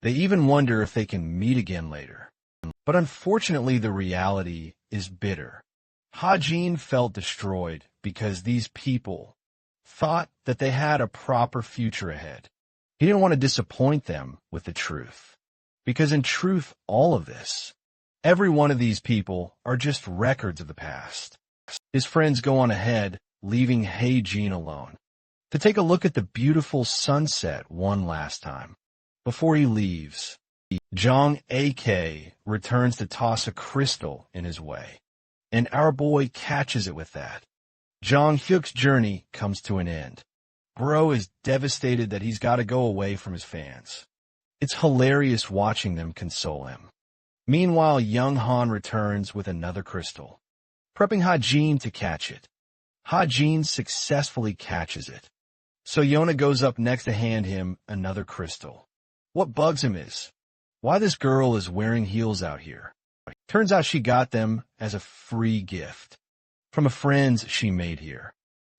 They even wonder if they can meet again later. But unfortunately, the reality is bitter. Hajin felt destroyed because these people thought that they had a proper future ahead. He didn't want to disappoint them with the truth, because in truth, all of this, every one of these people are just records of the past. His friends go on ahead, leaving Hajin alone to take a look at the beautiful sunset one last time. Before he leaves, Jong AK returns to toss a crystal in his way, and our boy catches it with that. Jong-hyuk's journey comes to an end. Bro is devastated that he's got to go away from his fans. It's hilarious watching them console him. Meanwhile, young Han returns with another crystal, prepping Ha-jin to catch it. Ha-jin successfully catches it. So Yona goes up next to hand him another crystal. What bugs him is why this girl is wearing heels out here. Turns out she got them as a free gift from a friend she made here.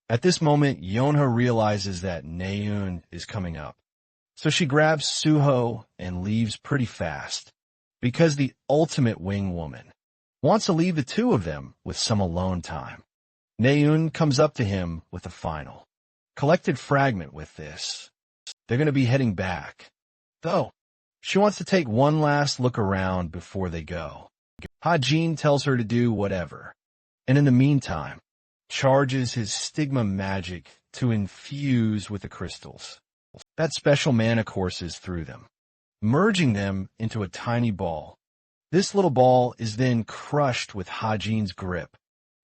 At this moment, Yonha realizes that Naeun is coming up. So she grabs Suho and leaves pretty fast, because the ultimate wing woman wants to leave the two of them with some alone time. Naeun comes up to him with a final collected fragment with this. They're going to be heading back, though. She wants to take one last look around before they go. Ha-jin tells her to do whatever, and in the meantime, charges his stigma magic to infuse with the crystals. That special mana courses through them, merging them into a tiny ball. This little ball is then crushed with Ha-jin's grip,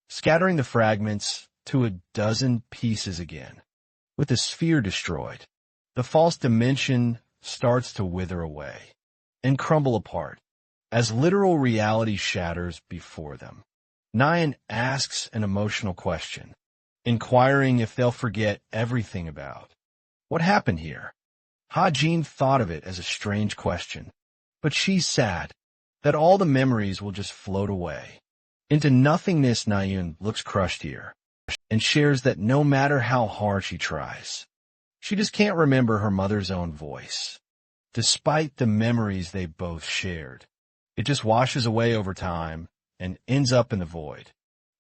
scattering the fragments to a dozen pieces again. With the sphere destroyed, the false dimension starts to wither away and crumble apart as literal reality shatters before them. Naeun asks an emotional question, inquiring if they'll forget everything about what happened here. Ha-jin thought of it as a strange question, but she's sad that all the memories will just float away. Into nothingness, Naeun looks crushed here and shares that no matter how hard she tries, she just can't remember her mother's own voice. Despite the memories they both shared, it just washes away over time and ends up in the void.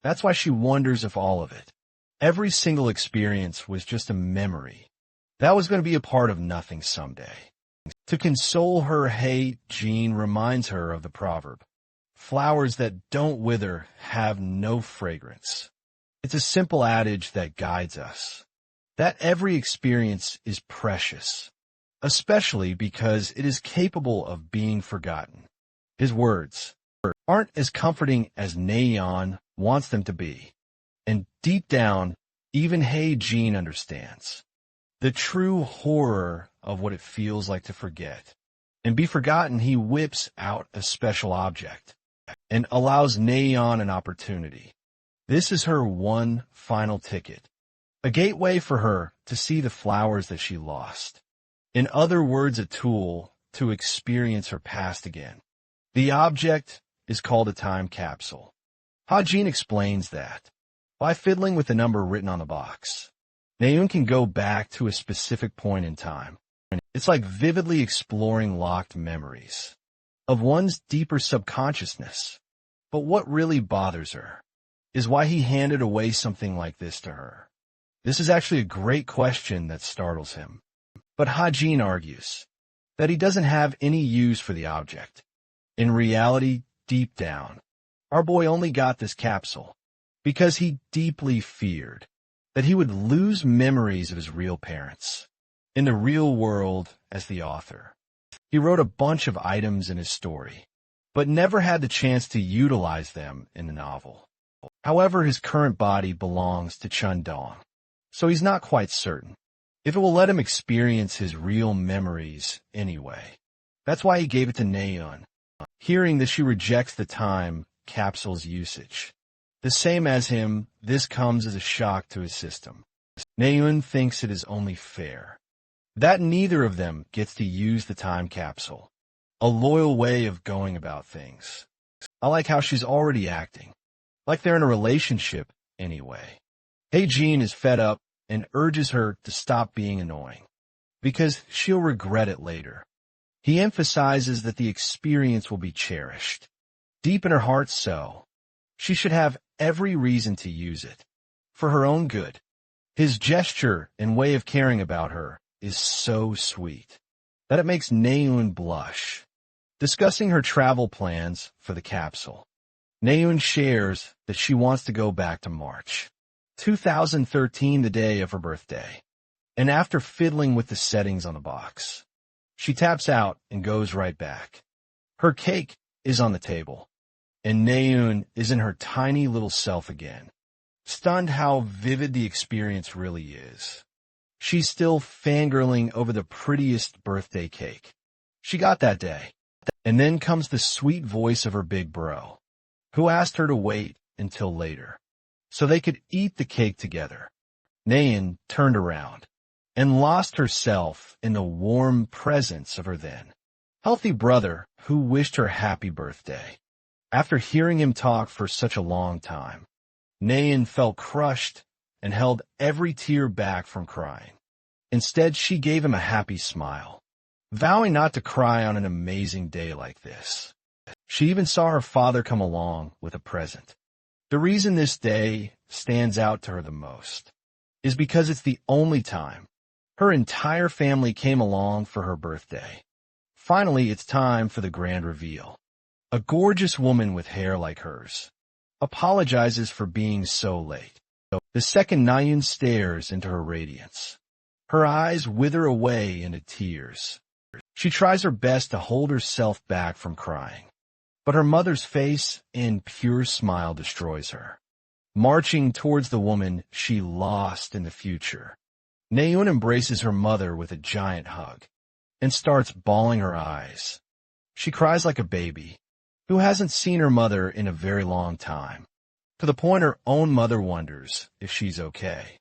That's why she wonders if all of it, every single experience, was just a memory that was going to be a part of nothing someday. To console her, Jean reminds her of the proverb, flowers that don't wither have no fragrance. It's a simple adage that guides us, that every experience is precious, especially because it is capable of being forgotten. His words aren't as comforting as Naeun wants them to be, and deep down, even Jean understands the true horror of what it feels like to forget and be forgotten. He whips out a special object and allows Naeun an opportunity. This is her one final ticket, a gateway for her to see the flowers that she lost. In other words, a tool to experience her past again. The object is called a time capsule. Ha-jin explains that by fiddling with the number written on the box, Naeun can go back to a specific point in time. It's like vividly exploring locked memories of one's deeper subconsciousness. But what really bothers her is why he handed away something like this to her. This is actually a great question that startles him. But Ha-jin argues that he doesn't have any use for the object. In reality, deep down, our boy only got this capsule because he deeply feared that he would lose memories of his real parents. In the real world, as the author, he wrote a bunch of items in his story, but never had the chance to utilize them in the novel. However, his current body belongs to Chun-dong, so he's not quite certain if it will let him experience his real memories anyway. That's why he gave it to Naeun, hearing that she rejects the time capsule's usage. The same as him, this comes as a shock to his system. Naeun thinks it is only fair that neither of them gets to use the time capsule, a loyal way of going about things. I like how she's already acting like they're in a relationship anyway. Jean is fed up and urges her to stop being annoying, because she'll regret it later. He emphasizes that the experience will be cherished deep in her heart, so she should have every reason to use it for her own good. His gesture and way of caring about her is so sweet that it makes Naeun blush. Discussing her travel plans for the capsule, Naeun shares that she wants to go back to March 2013, the day of her birthday. And after fiddling with the settings on the box, she taps out and goes right back. Her cake is on the table, and Naeun is in her tiny little self again, stunned how vivid the experience really is. She's still fangirling over the prettiest birthday cake she got that day. And then comes the sweet voice of her big bro, who asked her to wait until later so they could eat the cake together. Nayeon turned around and lost herself in the warm presence of her then healthy brother who wished her happy birthday. After hearing him talk for such a long time, Nayeon felt crushed and held every tear back from crying. Instead, she gave him a happy smile, vowing not to cry on an amazing day like this. She even saw her father come along with a present. The reason this day stands out to her the most is because it's the only time her entire family came along for her birthday. Finally, it's time for the grand reveal. A gorgeous woman with hair like hers apologizes for being so late. The second Nayeon stares into her radiance, her eyes wither away into tears. She tries her best to hold herself back from crying, but her mother's face and pure smile destroys her. Marching towards the woman she lost in the future, Nayeon embraces her mother with a giant hug and starts bawling her eyes. She cries like a baby who hasn't seen her mother in a very long time, to the point her own mother wonders if she's okay.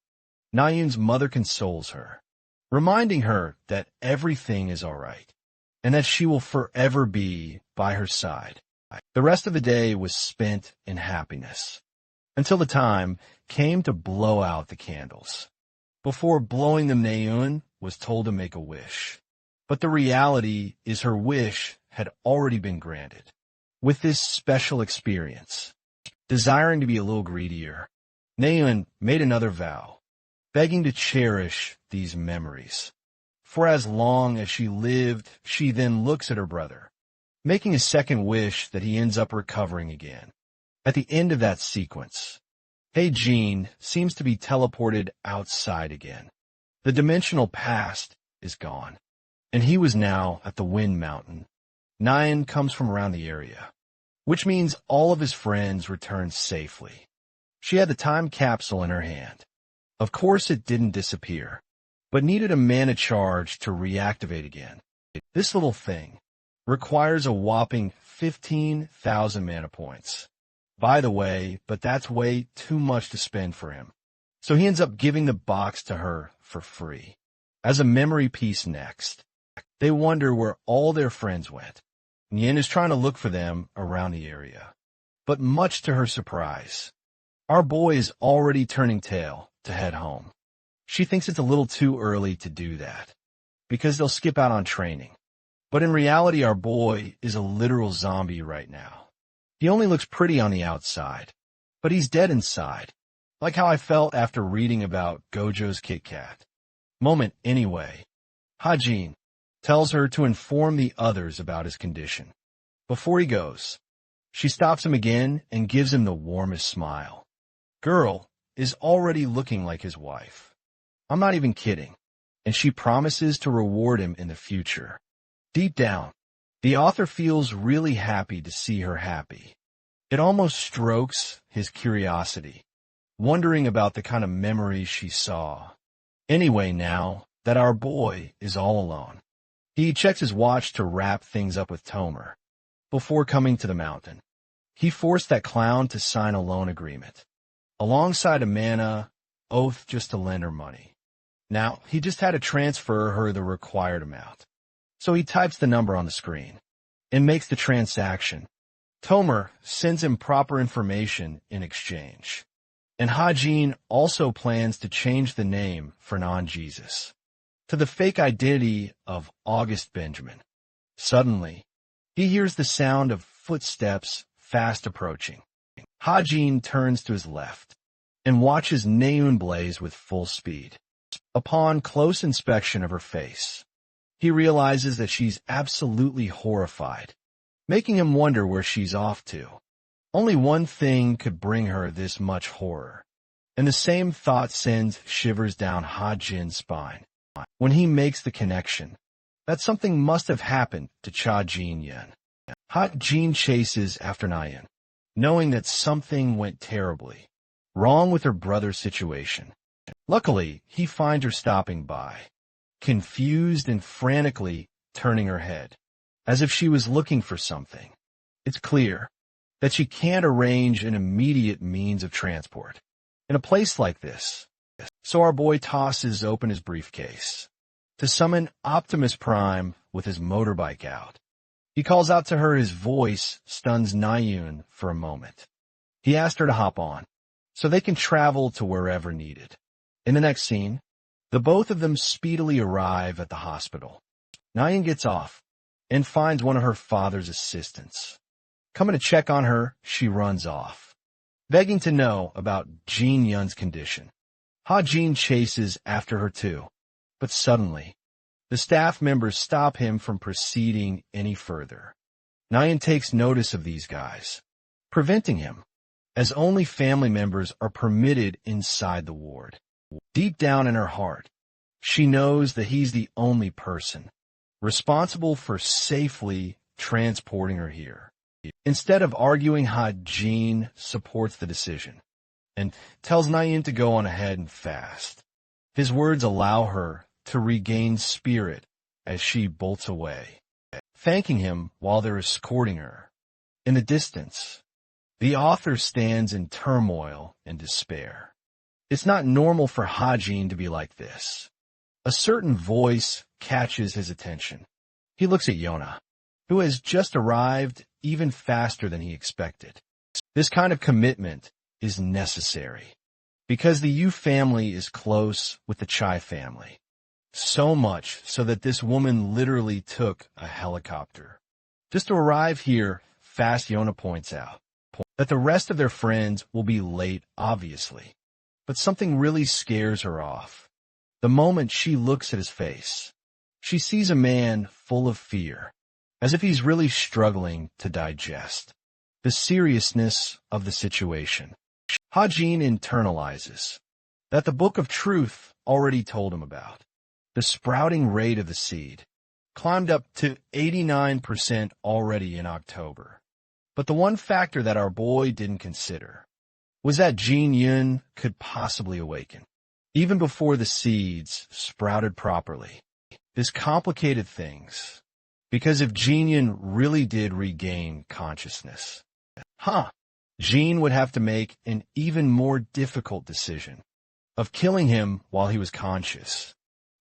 Nayeon's mother consoles her, reminding her that everything is all right and that she will forever be by her side. The rest of the day was spent in happiness, until the time came to blow out the candles. Before blowing them, Nayeon was told to make a wish. But the reality is her wish had already been granted. With this special experience, desiring to be a little greedier, Nayeon made another vow, begging to cherish these memories. For as long as she lived, she then looks at her brother, making a second wish that he ends up recovering again. At the end of that sequence, Hae-jin seems to be teleported outside again. The dimensional past is gone, and he was now at the Wind Mountain. Nayeon comes from around the area, which means all of his friends returned safely. She had the time capsule in her hand. Of course it didn't disappear, but needed a mana charge to reactivate again. This little thing requires a whopping 15,000 mana points. By the way, but that's way too much to spend for him. So he ends up giving the box to her for free, as a memory piece next. They wonder where all their friends went. Yen is trying to look for them around the area. But much to her surprise, our boy is already turning tail to head home. She thinks it's a little too early to do that, because they'll skip out on training. But in reality, our boy is a literal zombie right now. He only looks pretty on the outside, but he's dead inside, like how I felt after reading about Gojo's Kit Kat. Moment anyway, Hae-jin tells her to inform the others about his condition. Before he goes, she stops him again and gives him the warmest smile. Girl is already looking like his wife. I'm not even kidding, and she promises to reward him in the future. Deep down, the author feels really happy to see her happy. It almost strokes his curiosity, wondering about the kind of memories she saw. Anyway, now that our boy is all alone, he checks his watch to wrap things up with Tomer. Before coming to the mountain, he forced that clown to sign a loan agreement, alongside a mana oath just to lend her money. Now, he just had to transfer her the required amount. So he types the number on the screen and makes the transaction. Tomer sends him proper information in exchange. And Hae-jin also plans to change the name for Non-Jesus to the fake identity of August Benjamin. Suddenly, he hears the sound of footsteps fast approaching. Hae-jin turns to his left and watches Nayeon blaze with full speed. Upon close inspection of her face, he realizes that she's absolutely horrified, making him wonder where she's off to. Only one thing could bring her this much horror, and the same thought sends shivers down Hae-jin's spine when he makes the connection that something must have happened to Cha-jin-yen. Hae-jin chases after Nayeon, knowing that something went terribly wrong with her brother's situation. Luckily, he finds her stopping by, confused and frantically turning her head, as if she was looking for something. It's clear that she can't arrange an immediate means of transport in a place like this. So our boy tosses open his briefcase to summon Optimus Prime with his motorbike out. He calls out to her. His voice stuns Nayun for a moment. He asks her to hop on so they can travel to wherever needed. In the next scene, the both of them speedily arrive at the hospital. Nayun gets off and finds one of her father's assistants. Coming to check on her, she runs off, begging to know about Jin Yun's condition. Ha Jin chases after her too, but suddenly, the staff members stop him from proceeding any further. Nayun takes notice of these guys, preventing him, as only family members are permitted inside the ward. Deep down in her heart, she knows that he's the only person responsible for safely transporting her here. Instead of arguing, Ha Jin supports the decision and tells Nayun to go on ahead and fast. His words allow her to regain spirit as she bolts away, thanking him while they're escorting her. In the distance, the author stands in turmoil and despair. It's not normal for Ha Jin to be like this. A certain voice catches his attention. He looks at Yona, who has just arrived even faster than he expected. This kind of commitment is necessary because the Yu family is close with the Chai family. So much so that this woman literally took a helicopter just to arrive here. Fast Yona points out that the rest of their friends will be late, obviously. But something really scares her off. The moment she looks at his face, she sees a man full of fear, as if he's really struggling to digest the seriousness of the situation. Ha Jin internalizes that the Book of Truth already told him about. The sprouting rate of the seed climbed up to 89% already in October. But the one factor that our boy didn't consider was that Jin Yun could possibly awaken, even before the seeds sprouted properly. This complicated things, because if Jin Yun really did regain consciousness, Jin would have to make an even more difficult decision of killing him while he was conscious.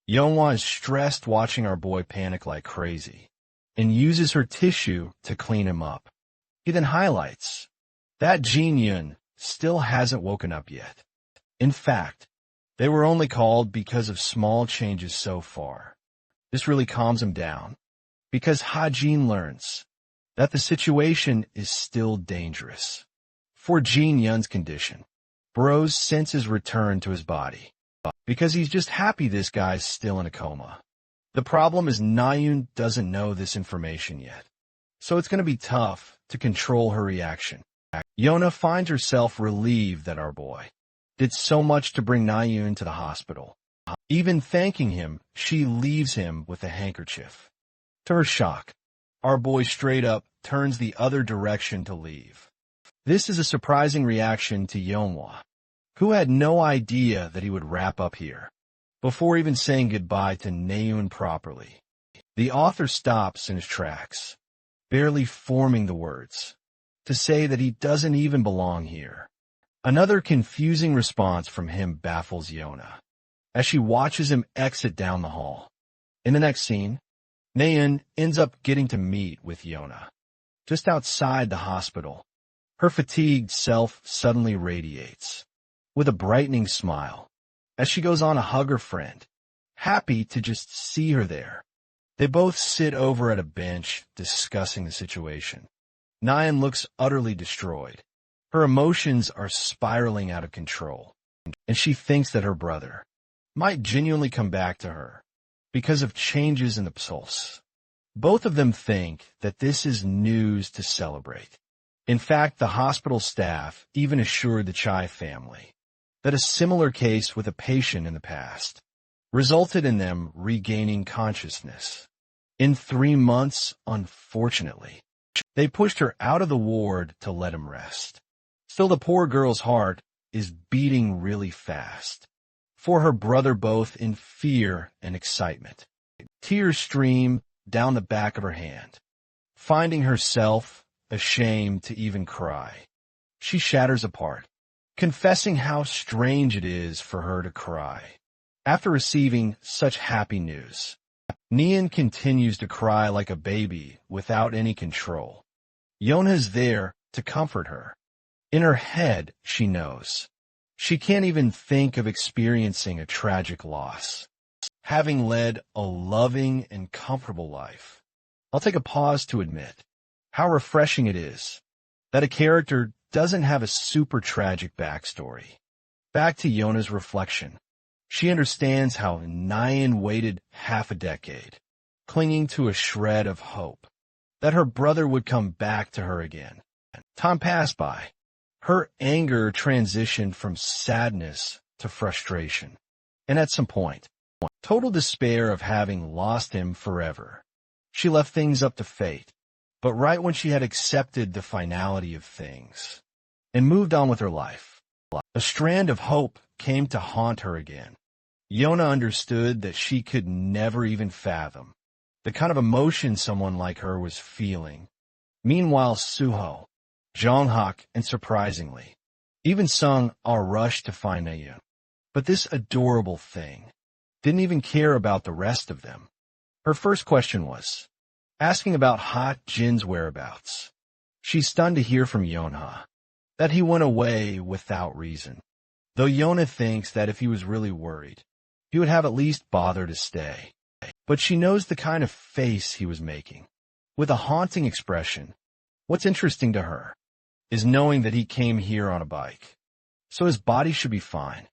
Yeonhwa is stressed watching our boy panic like crazy and uses her tissue to clean him up. He then highlights that Jin Yun still hasn't woken up yet. In fact, they were only called because of small changes so far. This really calms him down because Ha Jin learns that the situation is still dangerous. For Jin Yun's condition, Bro's senses return to his body because he's just happy this guy's still in a coma. The problem is Nayun doesn't know this information yet, so it's going to be tough to control her reaction. Yona finds herself relieved that our boy did so much to bring Nayun to the hospital. Even thanking him, she leaves him with a handkerchief. To her shock, our boy straight up turns the other direction to leave. This is a surprising reaction to Yeonhwa, who had no idea that he would wrap up here, before even saying goodbye to Nayun properly. The author stops in his tracks, barely forming the words, to say that he doesn't even belong here. Another confusing response from him baffles Yona, as she watches him exit down the hall. In the next scene, Nayun ends up getting to meet with Yona, just outside the hospital. Her fatigued self suddenly radiates, with a brightening smile, as she goes on to hug her friend, happy to just see her there. They both sit over at a bench, discussing the situation. Nayun looks utterly destroyed. Her emotions are spiraling out of control, and she thinks that her brother might genuinely come back to her because of changes in the pulse. Both of them think that this is news to celebrate. In fact, the hospital staff even assured the Chai family that a similar case with a patient in the past resulted in them regaining consciousness. In 3 months, unfortunately, they pushed her out of the ward to let him rest. Still, the poor girl's heart is beating really fast. For her brother, both in fear and excitement. Tears stream down the back of her hand. Finding herself ashamed to even cry, she shatters apart, confessing how strange it is for her to cry. After receiving such happy news, Nian continues to cry like a baby without any control. Yona is there to comfort her. In her head, she knows. She can't even think of experiencing a tragic loss. Having led a loving and comfortable life, I'll take a pause to admit how refreshing it is that a character doesn't have a super tragic backstory. Back to Yona's reflection. She understands how Nian waited half a decade, clinging to a shred of hope that her brother would come back to her again. Time passed by. Her anger transitioned from sadness to frustration, and at some point, total despair of having lost him forever. She left things up to fate, but right when she had accepted the finality of things and moved on with her life, a strand of hope came to haunt her again. Yona understood that she could never even fathom the kind of emotion someone like her was feeling. Meanwhile, Suho, Jonghak, and surprisingly, even Sung are rushed to find Nayun. But this adorable thing didn't even care about the rest of them. Her first question was asking about Ha Jin's whereabouts. She's stunned to hear from Yonha that he went away without reason, though Yona thinks that if he was really worried, he would have at least bothered to stay. But she knows the kind of face he was making, with a haunting expression. What's interesting to her is knowing that he came here on a bike, so his body should be fine.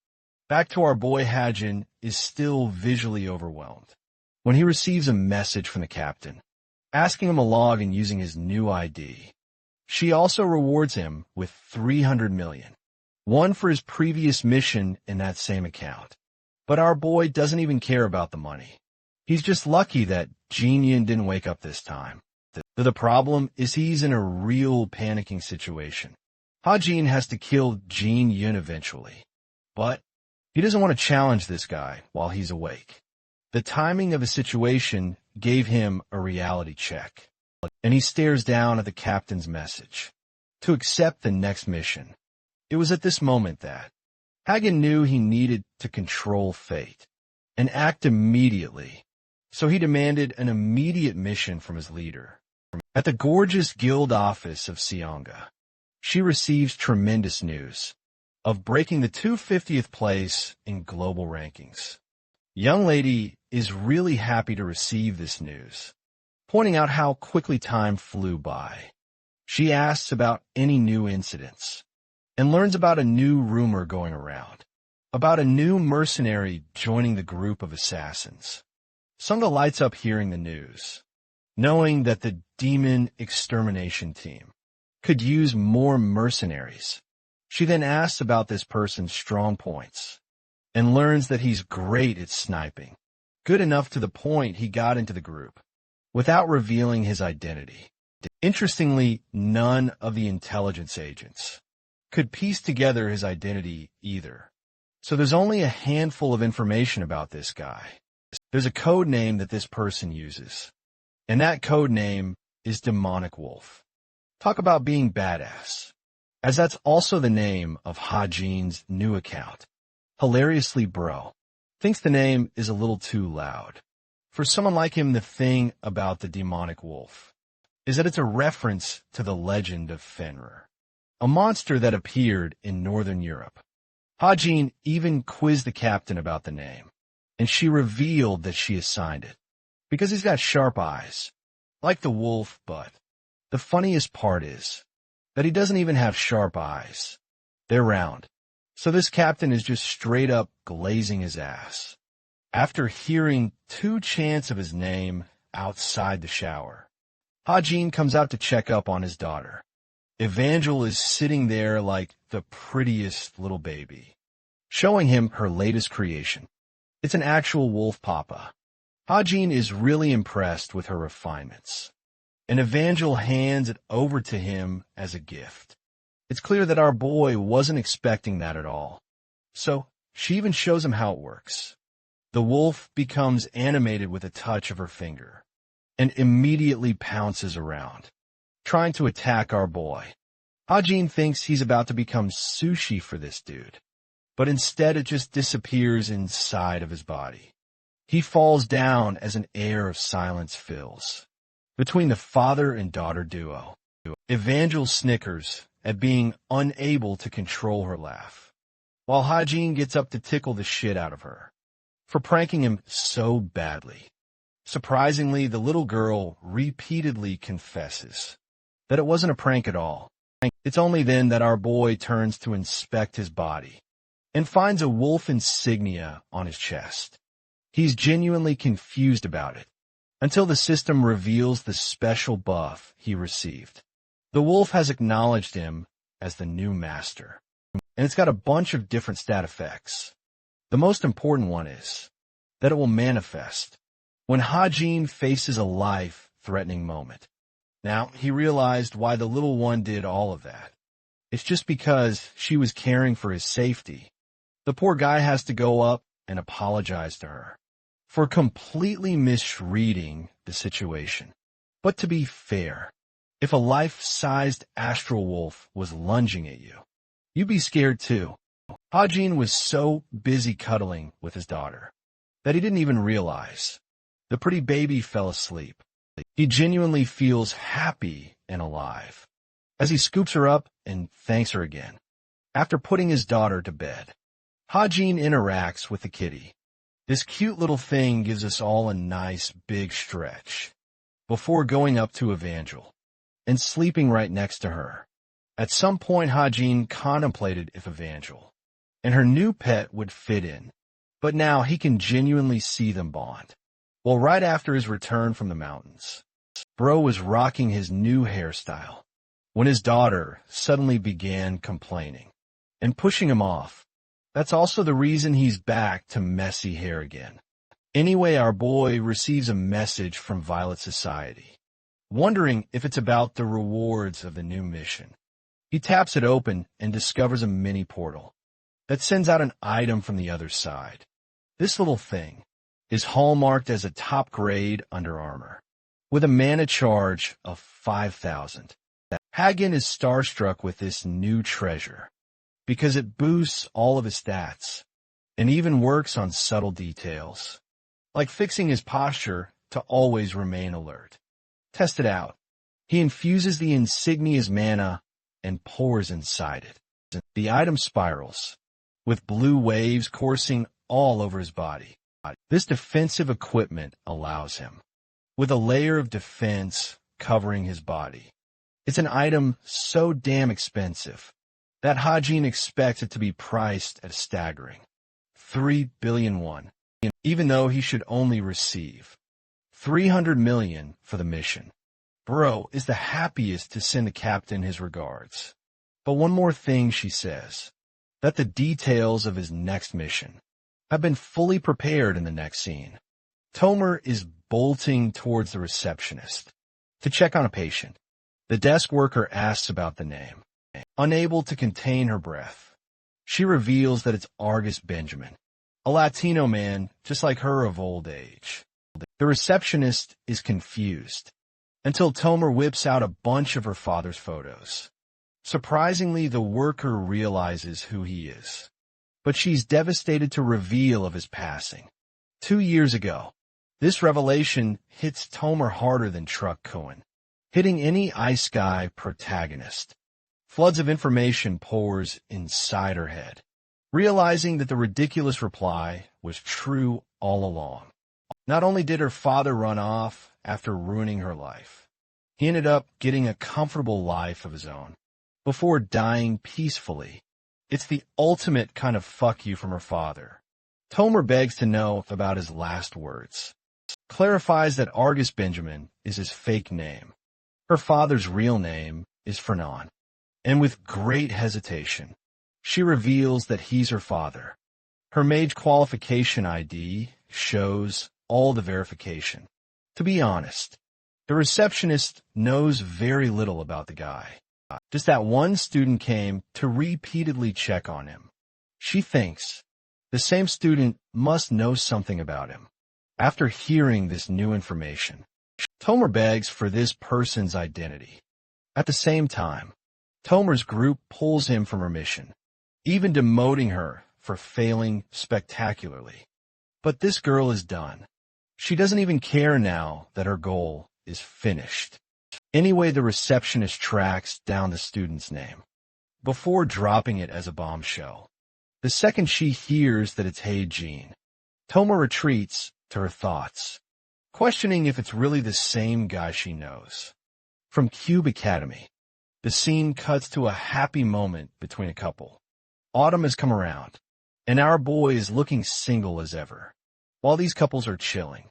Back to our boy, Hajin is still visually overwhelmed when he receives a message from the captain, asking him a log and using his new ID. She also rewards him with 300 million, one for his previous mission in that same account. But our boy doesn't even care about the money. He's just lucky that Jinyin didn't wake up this time. The problem is he's in a real panicking situation. Ha-Jin has to kill Jin Yun eventually, but he doesn't want to challenge this guy while he's awake. The timing of the situation gave him a reality check, and he stares down at the captain's message to accept the next mission. It was at this moment that Hagen knew he needed to control fate and act immediately, so he demanded an immediate mission from his leader. At the gorgeous guild office of Seonga, she receives tremendous news of breaking the 250th place in global rankings. Young lady is really happy to receive this news, pointing out how quickly time flew by. She asks about any new incidents and learns about a new rumor going around, about a new mercenary joining the group of assassins. Sunga lights up hearing the news, knowing that the demon extermination team could use more mercenaries. She then asks about this person's strong points and learns that he's great at sniping, good enough to the point he got into the group without revealing his identity. Interestingly, none of the intelligence agents could piece together his identity either. So there's only a handful of information about this guy. There's a code name that this person uses, and that code name is Demonic Wolf. Talk about being badass, as that's also the name of Ha-Jin's new account. Hilariously, bro thinks the name is a little too loud. For someone like him, the thing about the Demonic Wolf is that it's a reference to the legend of Fenrir, a monster that appeared in Northern Europe. Ha-Jin even quizzed the captain about the name, and she revealed that she assigned it because he's got sharp eyes, like the wolf, but the funniest part is that he doesn't even have sharp eyes. They're round. So this captain is just straight up glazing his ass. After hearing 2 chants of his name outside the shower, Ha-Jin comes out to check up on his daughter. Evangel is sitting there like the prettiest little baby, showing him her latest creation. It's an actual wolf papa. Ha-Jin is really impressed with her refinements, and Evangel hands it over to him as a gift. It's clear that our boy wasn't expecting that at all. So, she even shows him how it works. The wolf becomes animated with a touch of her finger and immediately pounces around, trying to attack our boy. Hajin thinks he's about to become sushi for this dude, but instead it just disappears inside of his body. He falls down as an air of silence fills between the father and daughter duo. Evangel snickers at being unable to control her laugh, while Hajin gets up to tickle the shit out of her for pranking him so badly. Surprisingly, the little girl repeatedly confesses that it wasn't a prank at all. It's only then that our boy turns to inspect his body and finds a wolf insignia on his chest. He's genuinely confused about it until the system reveals the special buff he received. The wolf has acknowledged him as the new master, and it's got a bunch of different stat effects. The most important one is that it will manifest when Hajin faces a life-threatening moment. Now, he realized why the little one did all of that. It's just because she was caring for his safety. The poor guy has to go up and apologize to her for completely misreading the situation. But to be fair, if a life-sized astral wolf was lunging at you, you'd be scared too. Hajin was so busy cuddling with his daughter that he didn't even realize the pretty baby fell asleep. He genuinely feels happy and alive as he scoops her up and thanks her again. After putting his daughter to bed, Hajin interacts with the kitty. This cute little thing gives us all a nice big stretch before going up to Evangel and sleeping right next to her. At some point, Hajin contemplated if Evangel and her new pet would fit in, but now he can genuinely see them bond. Well, right after his return from the mountains, Bro was rocking his new hairstyle when his daughter suddenly began complaining and pushing him off. That's also the reason he's back to messy hair again. Anyway, our boy receives a message from Violet Society, wondering if it's about the rewards of the new mission. He taps it open and discovers a mini portal that sends out an item from the other side. This little thing is hallmarked as a top-grade Under Armour, with a mana charge of 5,000. Hagen is starstruck with this new treasure, because it boosts all of his stats, and even works on subtle details, like fixing his posture to always remain alert. Test it out. He infuses the insignia's mana and pours inside it. The item spirals, with blue waves coursing all over his body. This defensive equipment allows him, with a layer of defense covering his body. It's an item so damn expensive that Hajin expects it to be priced at a staggering 3 billion won, even though he should only receive 300 million for the mission. Bro is the happiest to send the captain his regards. But one more thing, she says, that the details of his next mission have been fully prepared in the next scene. Tomer is bolting towards the receptionist to check on a patient. The desk worker asks about the name. Unable to contain her breath, she reveals that it's Argus Benjamin, a Latino man just like her of old age. The receptionist is confused until Tomer whips out a bunch of her father's photos. Surprisingly, the worker realizes who he is, but she's devastated to reveal of his passing 2 years ago. This revelation hits Tomer harder than Truck Cohen, hitting any Ice Guy protagonist. Floods of information pours inside her head, realizing that the ridiculous reply was true all along. Not only did her father run off after ruining her life, he ended up getting a comfortable life of his own before dying peacefully. It's the ultimate kind of fuck you from her father. Tomer begs to know about his last words, clarifies that Argus Benjamin is his fake name. Her father's real name is Fernan, and with great hesitation, she reveals that he's her father. Her mage qualification ID shows all the verification. To be honest, the receptionist knows very little about the guy. Just that one student came to repeatedly check on him. She thinks the same student must know something about him. After hearing this new information, Tomer begs for this person's identity. At the same time, Tomer's group pulls him from her mission, even demoting her for failing spectacularly. But this girl is done. She doesn't even care now that her goal is finished. Anyway, the receptionist tracks down the student's name before dropping it as a bombshell. The second she hears that it's He-Jin, Tomer retreats to her thoughts, questioning if it's really the same guy she knows. From Cube Academy, the scene cuts to a happy moment between a couple. Autumn has come around, and our boy is looking single as ever, while these couples are chilling.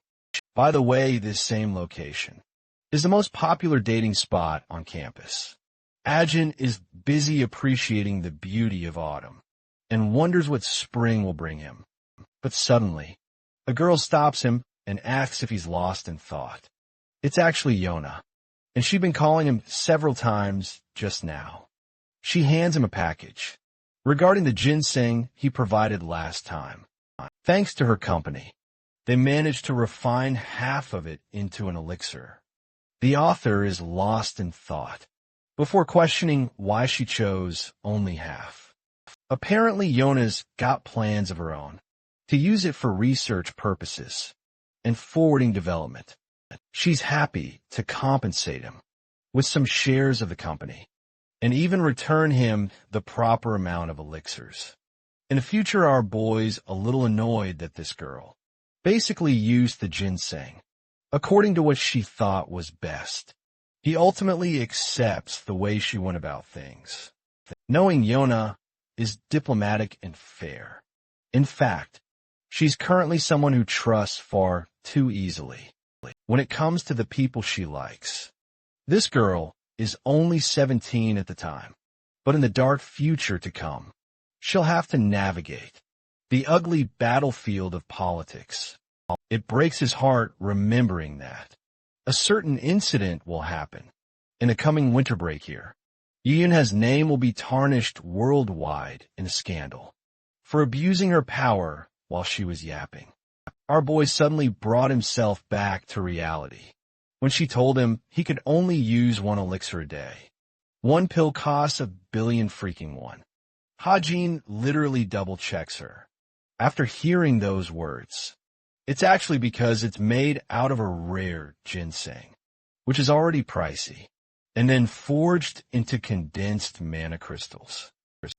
By the way, this same location is the most popular dating spot on campus. Ajin is busy appreciating the beauty of autumn and wonders what spring will bring him. But suddenly, a girl stops him and asks if he's lost in thought. It's actually Yona, and she'd been calling him several times just now. She hands him a package regarding the ginseng he provided last time. Thanks to her company, they managed to refine half of it into an elixir. The author is lost in thought before questioning why she chose only half. Apparently, Yona's got plans of her own to use it for research purposes and forwarding development. She's happy to compensate him with some shares of the company and even return him the proper amount of elixirs. In the future, our boy's a little annoyed that this girl basically used the ginseng according to what she thought was best. He ultimately accepts the way she went about things, knowing Yona is diplomatic and fair. In fact, she's currently someone who trusts far too easily when it comes to the people she likes. This girl is only 17 at the time, but in the dark future to come, she'll have to navigate the ugly battlefield of politics. It breaks his heart remembering that a certain incident will happen in the coming winter break here. Yun's name will be tarnished worldwide in a scandal for abusing her power while she was yapping. Our boy suddenly brought himself back to reality when she told him he could only use one elixir a day. One pill costs $1 billion freaking one. He-Jin literally double-checks her. After hearing those words, it's actually because it's made out of a rare ginseng, which is already pricey, and then forged into condensed mana crystals.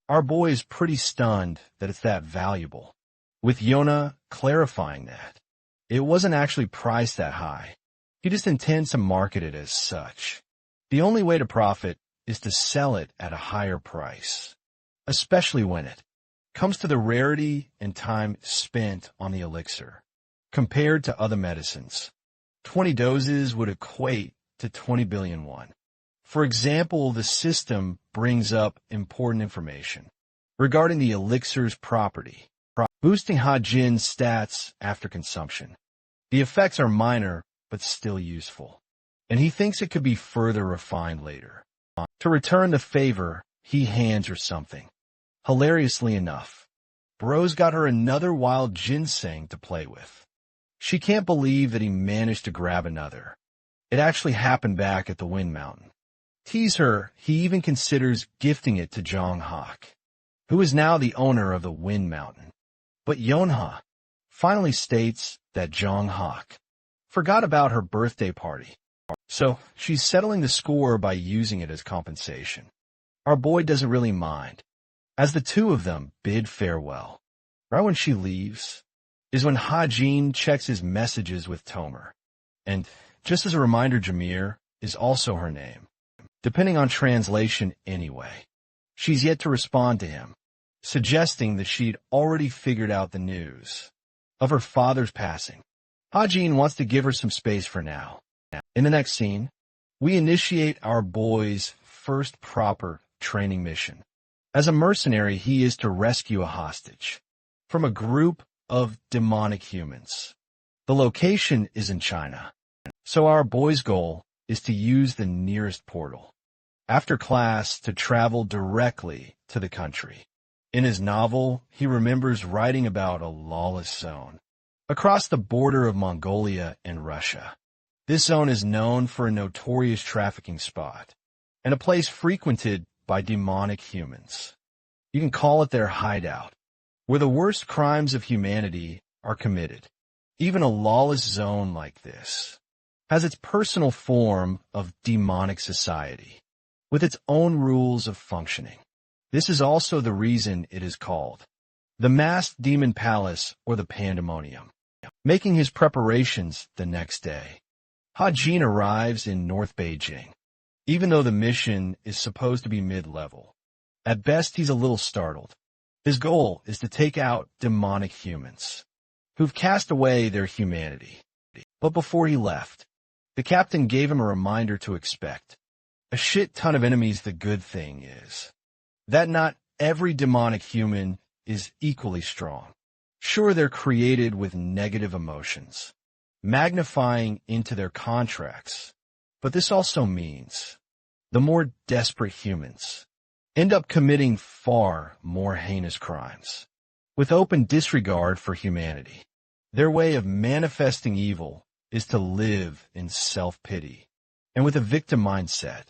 Our boy is pretty stunned that it's that valuable, with Yona clarifying that it wasn't actually priced that high. He just intends to market it as such. The only way to profit is to sell it at a higher price, especially when it comes to the rarity and time spent on the elixir. Compared to other medicines, 20 doses would equate to 20 billion won. For example, the system brings up important information regarding the elixir's property, boosting He-Jin's stats after consumption. The effects are minor, but still useful, and he thinks it could be further refined later. To return the favor, he hands her something. Hilariously enough, Bro's got her another wild ginseng to play with. She can't believe that he managed to grab another. It actually happened back at the Wind Mountain. Tease her, he even considers gifting it to Jong-hak, who is now the owner of the Wind Mountain. But Yonha finally states that Jong-hak forgot about her birthday party, so she's settling the score by using it as compensation. Our boy doesn't really mind, as the two of them bid farewell. Right when she leaves is when He-Jin checks his messages with Tomer. And just as a reminder, Jameer is also her name, depending on translation anyway. She's yet to respond to him, suggesting that she'd already figured out the news of her father's passing. He-Jin wants to give her some space for now. In the next scene, we initiate our boy's first proper training mission. As a mercenary, he is to rescue a hostage from a group of demonic humans. The location is in China, so our boy's goal is to use the nearest portal. after class to travel directly to the country. In his novel, he remembers writing about a lawless zone across the border of Mongolia and Russia. This zone is known for a notorious trafficking spot and a place frequented by demonic humans. You can call it their hideout, where the worst crimes of humanity are committed. Even a lawless zone like this has its personal form of demonic society, with its own rules of functioning. This is also the reason it is called the Masked Demon Palace or the Pandemonium. Making his preparations the next day, Ha-Jin arrives in North Beijing. Even though the mission is supposed to be mid-level, at best he's a little startled. His goal is to take out demonic humans who've cast away their humanity. But before he left, the captain gave him a reminder to expect a shit ton of enemies. The good thing is that not every demonic human is equally strong. Sure, they're created with negative emotions, magnifying into their contracts, but this also means the more desperate humans end up committing far more heinous crimes, with open disregard for humanity. Their way of manifesting evil is to live in self-pity and with a victim mindset.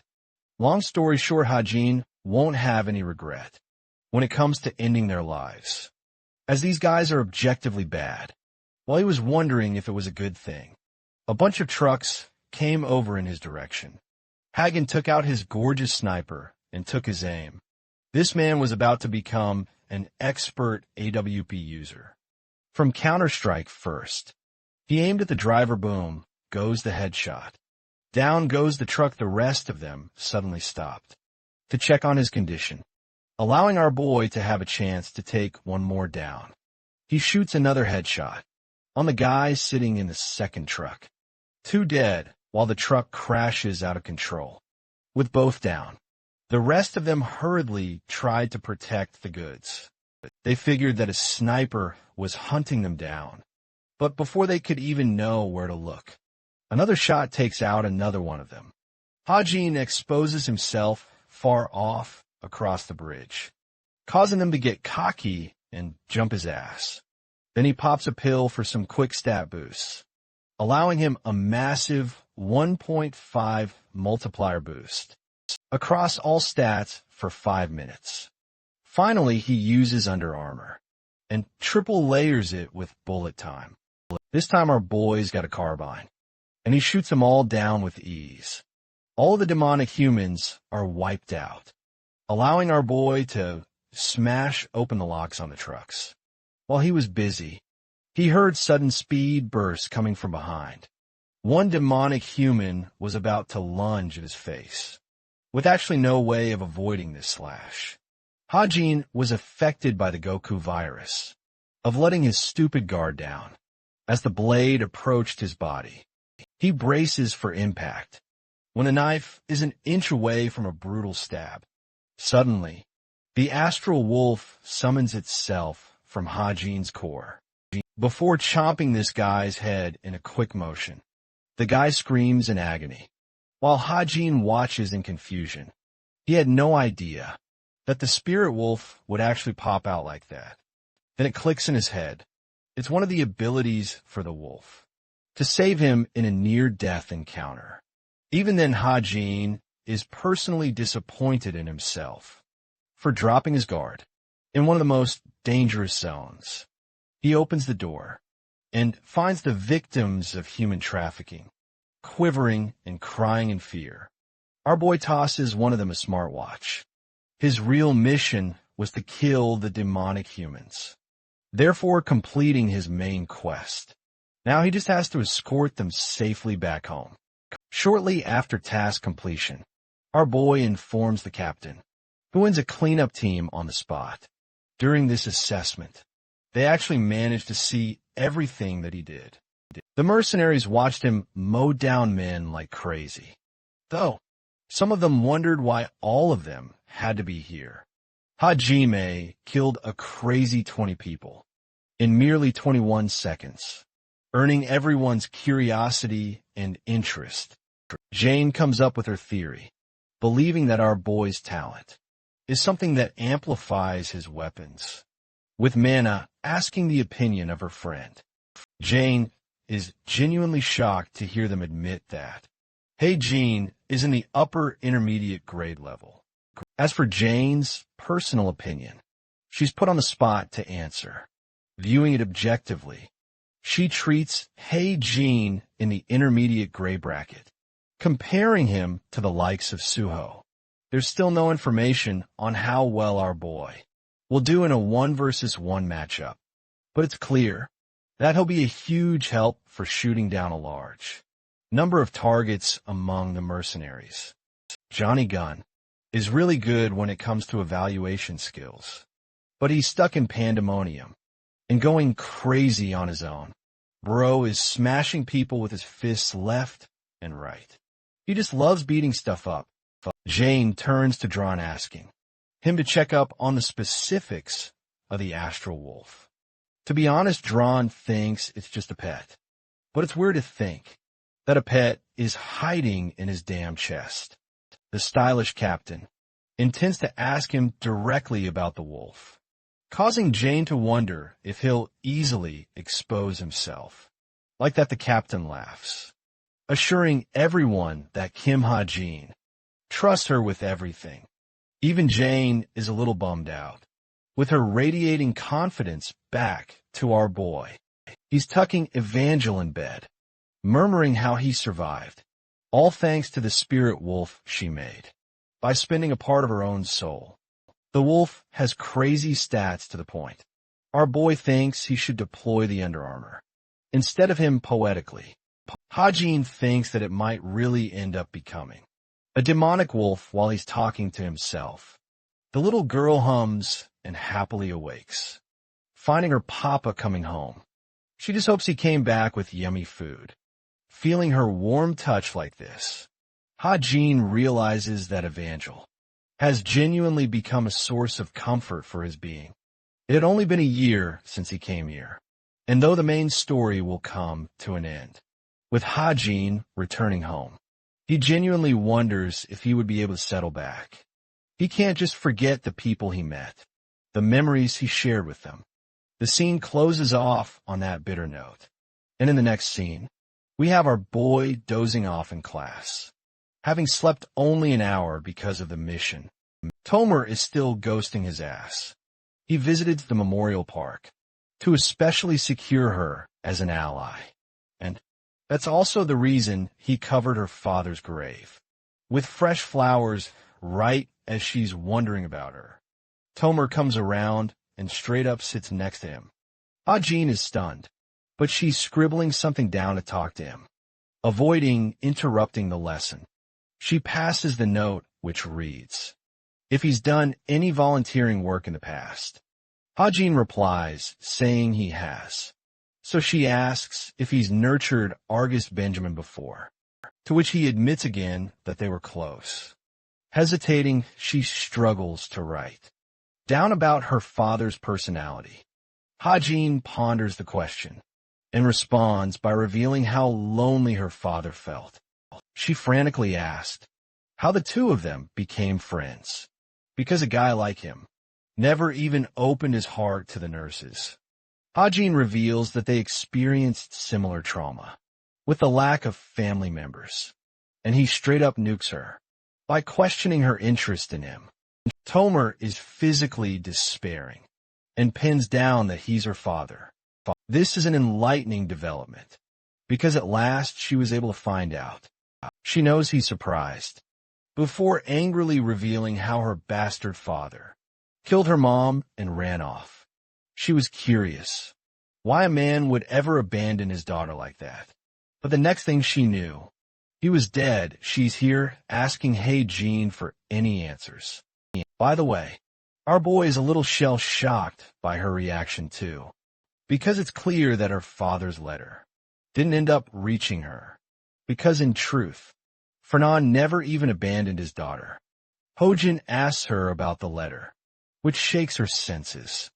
Long story short, Ha-Jin won't have any regret when it comes to ending their lives, as these guys are objectively bad. While he was wondering if it was a good thing, a bunch of trucks came over in his direction. Hagen took out his gorgeous sniper and took his aim. This man was about to become an expert AWP user. From Counter-Strike first, he aimed at the driver. Boom goes the headshot. Down goes the truck. The rest of them suddenly stopped to check on his condition, allowing our boy to have a chance to take one more down. He shoots another headshot on the guy sitting in the second truck. 2 dead, while the truck crashes out of control. With both down, the rest of them hurriedly tried to protect the goods. They figured that a sniper was hunting them down, but before they could even know where to look, another shot takes out another one of them. Ha-Jin exposes himself far off across the bridge, causing them to get cocky and jump his ass. Then he pops a pill for some quick stat boosts, allowing him a massive 1.5 multiplier boost across all stats for 5 minutes. Finally, he uses Under Armor and triple layers it with bullet time. This time our boy's got a carbine, and he shoots them all down with ease. All the demonic humans are wiped out, allowing our boy to smash open the locks on the trucks. While he was busy, he heard sudden speed bursts coming from behind. One demonic human was about to lunge at his face, with actually no way of avoiding this slash. Ha-Jin was affected by the Goku virus of letting his stupid guard down. As the blade approached his body, he braces for impact when a knife is an inch away from a brutal stab. Suddenly, the astral wolf summons itself from Ha-Jin's core. Before chomping this guy's head in a quick motion, the guy screams in agony, while Ha-Jin watches in confusion. He had no idea that the spirit wolf would actually pop out like that. Then it clicks in his head. It's one of the abilities for the wolf to save him in a near-death encounter. Even then, Ha-Jin is personally disappointed in himself for dropping his guard in one of the most dangerous zones. He opens the door and finds the victims of human trafficking, quivering and crying in fear. Our boy tosses one of them a smartwatch. His real mission was to kill the demonic humans, therefore completing his main quest. Now he just has to escort them safely back home. Shortly after task completion, our boy informs the captain, who ends a cleanup team on the spot. During this assessment, they actually managed to see everything that he did. The mercenaries watched him mow down men like crazy, though some of them wondered why all of them had to be here. Hajime killed a crazy 20 people in merely 21 seconds, earning everyone's curiosity and interest. Jane comes up with her theory believing that our boy's talent is something that amplifies his weapons. With Mana asking the opinion of her friend, Jane is genuinely shocked to hear them admit that Hey Jean is in the upper intermediate grade level. As for Jane's personal opinion, she's put on the spot to answer. Viewing it objectively, she treats Hey Jean in the intermediate grade bracket, comparing him to the likes of Suho. There's still no information on how well our boy will do in a 1-versus-1 matchup, but it's clear that he'll be a huge help for shooting down a large number of targets among the mercenaries. Johnny Gunn is really good when it comes to evaluation skills, but he's stuck in pandemonium and going crazy on his own. Bro is smashing people with his fists left and right. He just loves beating stuff up. Jane turns to Dron asking him to check up on the specifics of the astral wolf. To be honest, Dron thinks it's just a pet, but it's weird to think that a pet is hiding in his damn chest. The stylish captain intends to ask him directly about the wolf, causing Jane to wonder if he'll easily expose himself. Like that, the captain laughs, assuring everyone that Kim Ha-jin trusts her with everything. Even Jane is a little bummed out, with her radiating confidence back to our boy. He's tucking Evangel in bed, murmuring how he survived, all thanks to the spirit wolf she made, by spending a part of her own soul. The wolf has crazy stats to the point our boy thinks he should deploy the underarmor instead of him poetically. Ha-jin thinks that it might really end up becoming a demonic wolf while he's talking to himself. The little girl hums and happily awakes, finding her papa coming home. She just hopes he came back with yummy food. Feeling her warm touch like this, Ha-jin realizes that Evangel has genuinely become a source of comfort for his being. It had only been a year since he came here, and though the main story will come to an end, with Ha-jin returning home, he genuinely wonders if he would be able to settle back. He can't just forget the people he met, the memories he shared with them. The scene closes off on that bitter note, and in the next scene, we have our boy dozing off in class, having slept only an hour because of the mission. Tomer is still ghosting his ass. He visited the memorial park to especially secure her as an ally, and that's also the reason he covered her father's grave with fresh flowers right as she's wondering about her. Tomer comes around and straight up sits next to him. Ha-jin is stunned, but she's scribbling something down to talk to him. Avoiding interrupting the lesson, she passes the note which reads, if he's done any volunteering work in the past. Ha-jin replies, saying he has. So she asks if he's nurtured Argus Benjamin before, to which he admits again that they were close. Hesitating, she struggles to write down about her father's personality. Ha-jin ponders the question and responds by revealing how lonely her father felt. She frantically asked how the two of them became friends, because a guy like him never even opened his heart to the nurses. Ha-jin reveals that they experienced similar trauma, with the lack of family members, and he straight up nukes her by questioning her interest in him. Tomer is physically despairing and pins down that he's her father. This is an enlightening development, because at last she was able to find out. She knows he's surprised, before angrily revealing how her bastard father killed her mom and ran off. She was curious why a man would ever abandon his daughter like that. But the next thing she knew, he was dead. She's here asking Hey Jean for any answers. By the way, our boy is a little shell-shocked by her reaction too, because it's clear that her father's letter didn't end up reaching her, because in truth, Fernan never even abandoned his daughter. Ho-jin asks her about the letter, which shakes her senses,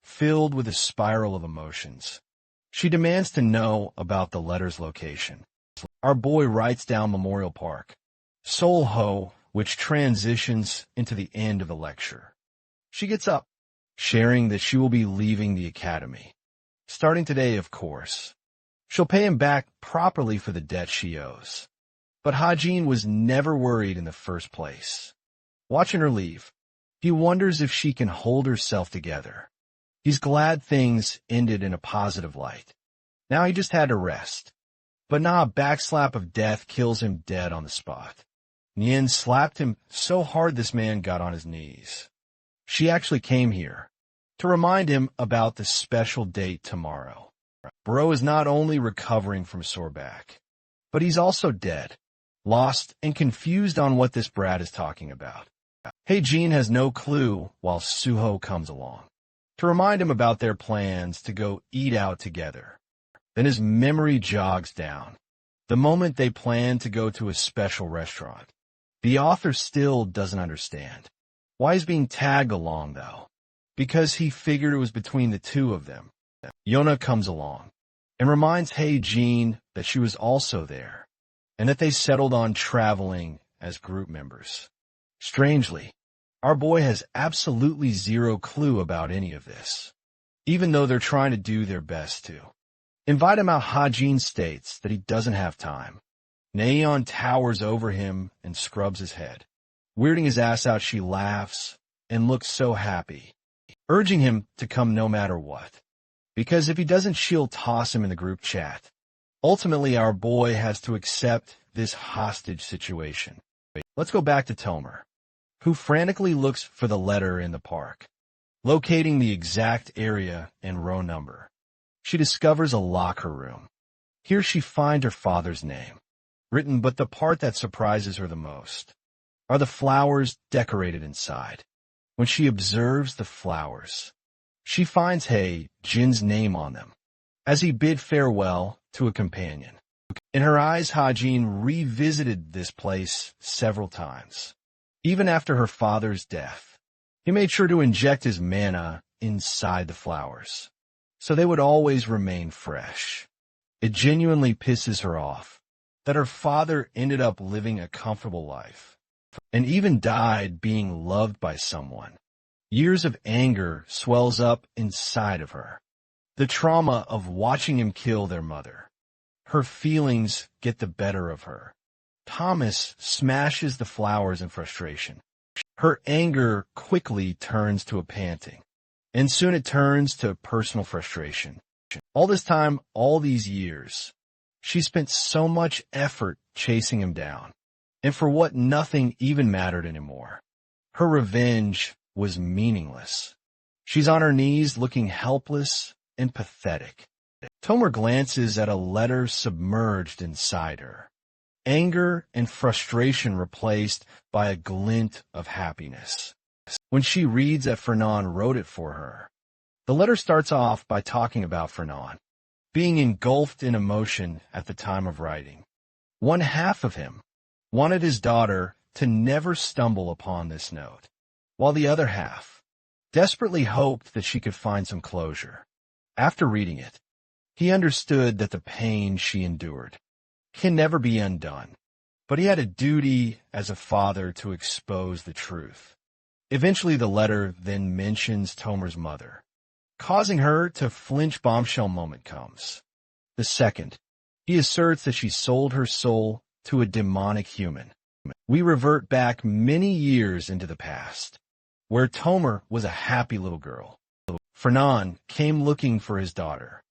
filled with a spiral of emotions. She demands to know about the letter's location. Our boy writes down Memorial Park. Seoul Ho which transitions into the end of the lecture. She gets up, sharing that she will be leaving the academy. Starting today, of course. She'll pay him back properly for the debt she owes. But Hajin was never worried in the first place. Watching her leave, he wonders if she can hold herself together. He's glad things ended in a positive light. Now he just had to rest. But now a backslap of death kills him dead on the spot. Nien slapped him so hard this man got on his knees. She actually came here to remind him about the special date tomorrow. Bro is not only recovering from sore back, but he's also dead, lost and confused on what this brat is talking about. Heijin has no clue while Suho comes along to remind him about their plans to go eat out together. Then his memory jogs down. The moment they plan to go to a special restaurant. The author still doesn't understand. Why he's being tagged along, though? Because he figured it was between the two of them. Yona comes along and reminds Heijin that she was also there, and that they settled on traveling as group members. Strangely, our boy has absolutely zero clue about any of this, even though they're trying to do their best to. Invite him out. Hajin states that he doesn't have time. Naeon towers over him and scrubs his head. Weirding his ass out, she laughs and looks so happy, urging him to come no matter what. Because if he doesn't, she'll toss him in the group chat. Ultimately, our boy has to accept this hostage situation. Let's go back to Tomer, who frantically looks for the letter in the park, locating the exact area and row number. She discovers a locker room. Here she finds her father's name written, but the part that surprises her the most are the flowers decorated inside. When she observes the flowers, she finds Jin's name on them, as he bid farewell to a companion. In her eyes, Hajin revisited this place several times. Even after her father's death, he made sure to inject his mana inside the flowers, so they would always remain fresh. It genuinely pisses her off that her father ended up living a comfortable life, and even died being loved by someone. Years of anger swells up inside of her. The trauma of watching him kill their mother. Her feelings get the better of her. Thomas smashes the flowers in frustration. Her anger quickly turns to a panting, and soon it turns to personal frustration. All this time, all these years, she spent so much effort chasing him down, and for what nothing even mattered anymore. Her revenge was meaningless. She's on her knees looking helpless and pathetic. Tomer glances at a letter submerged inside her. Anger and frustration replaced by a glint of happiness. When she reads that Fernan wrote it for her, the letter starts off by talking about Fernan being engulfed in emotion at the time of writing. One half of him wanted his daughter to never stumble upon this note, while the other half desperately hoped that she could find some closure. After reading it, he understood that the pain she endured can never be undone, but he had a duty as a father to expose the truth. Eventually, the letter then mentions Tomer's mother, causing her to flinch. Bombshell moment comes. The second, he asserts that she sold her soul to a demonic human. We revert back many years into the past, where Tomer was a happy little girl. Fernan came looking for his daughter,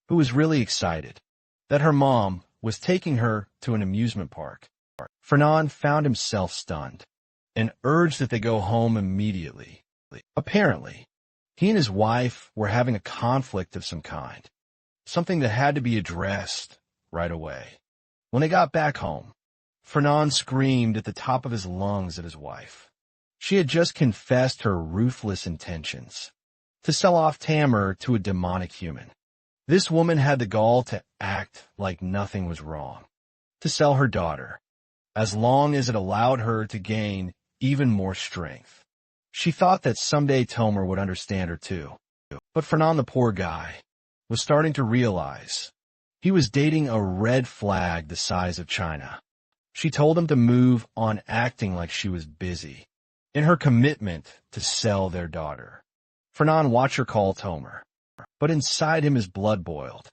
who was really excited that her mom was taking her to an amusement park. Fernan found himself stunned and urged that they go home immediately. Apparently, he and his wife were having a conflict of some kind, something that had to be addressed right away. When they got back home, Fernan screamed at the top of his lungs at his wife. She had just confessed her ruthless intentions to sell off Tamer to a demonic human. This woman had the gall to act like nothing was wrong, to sell her daughter, as long as it allowed her to gain even more strength. She thought that someday Tomer would understand her too. But Fernan, the poor guy, was starting to realize he was dating a red flag the size of China. She told him to move on acting like she was busy in her commitment to sell their daughter. Fernan watched her call Tomer, but inside him his blood boiled,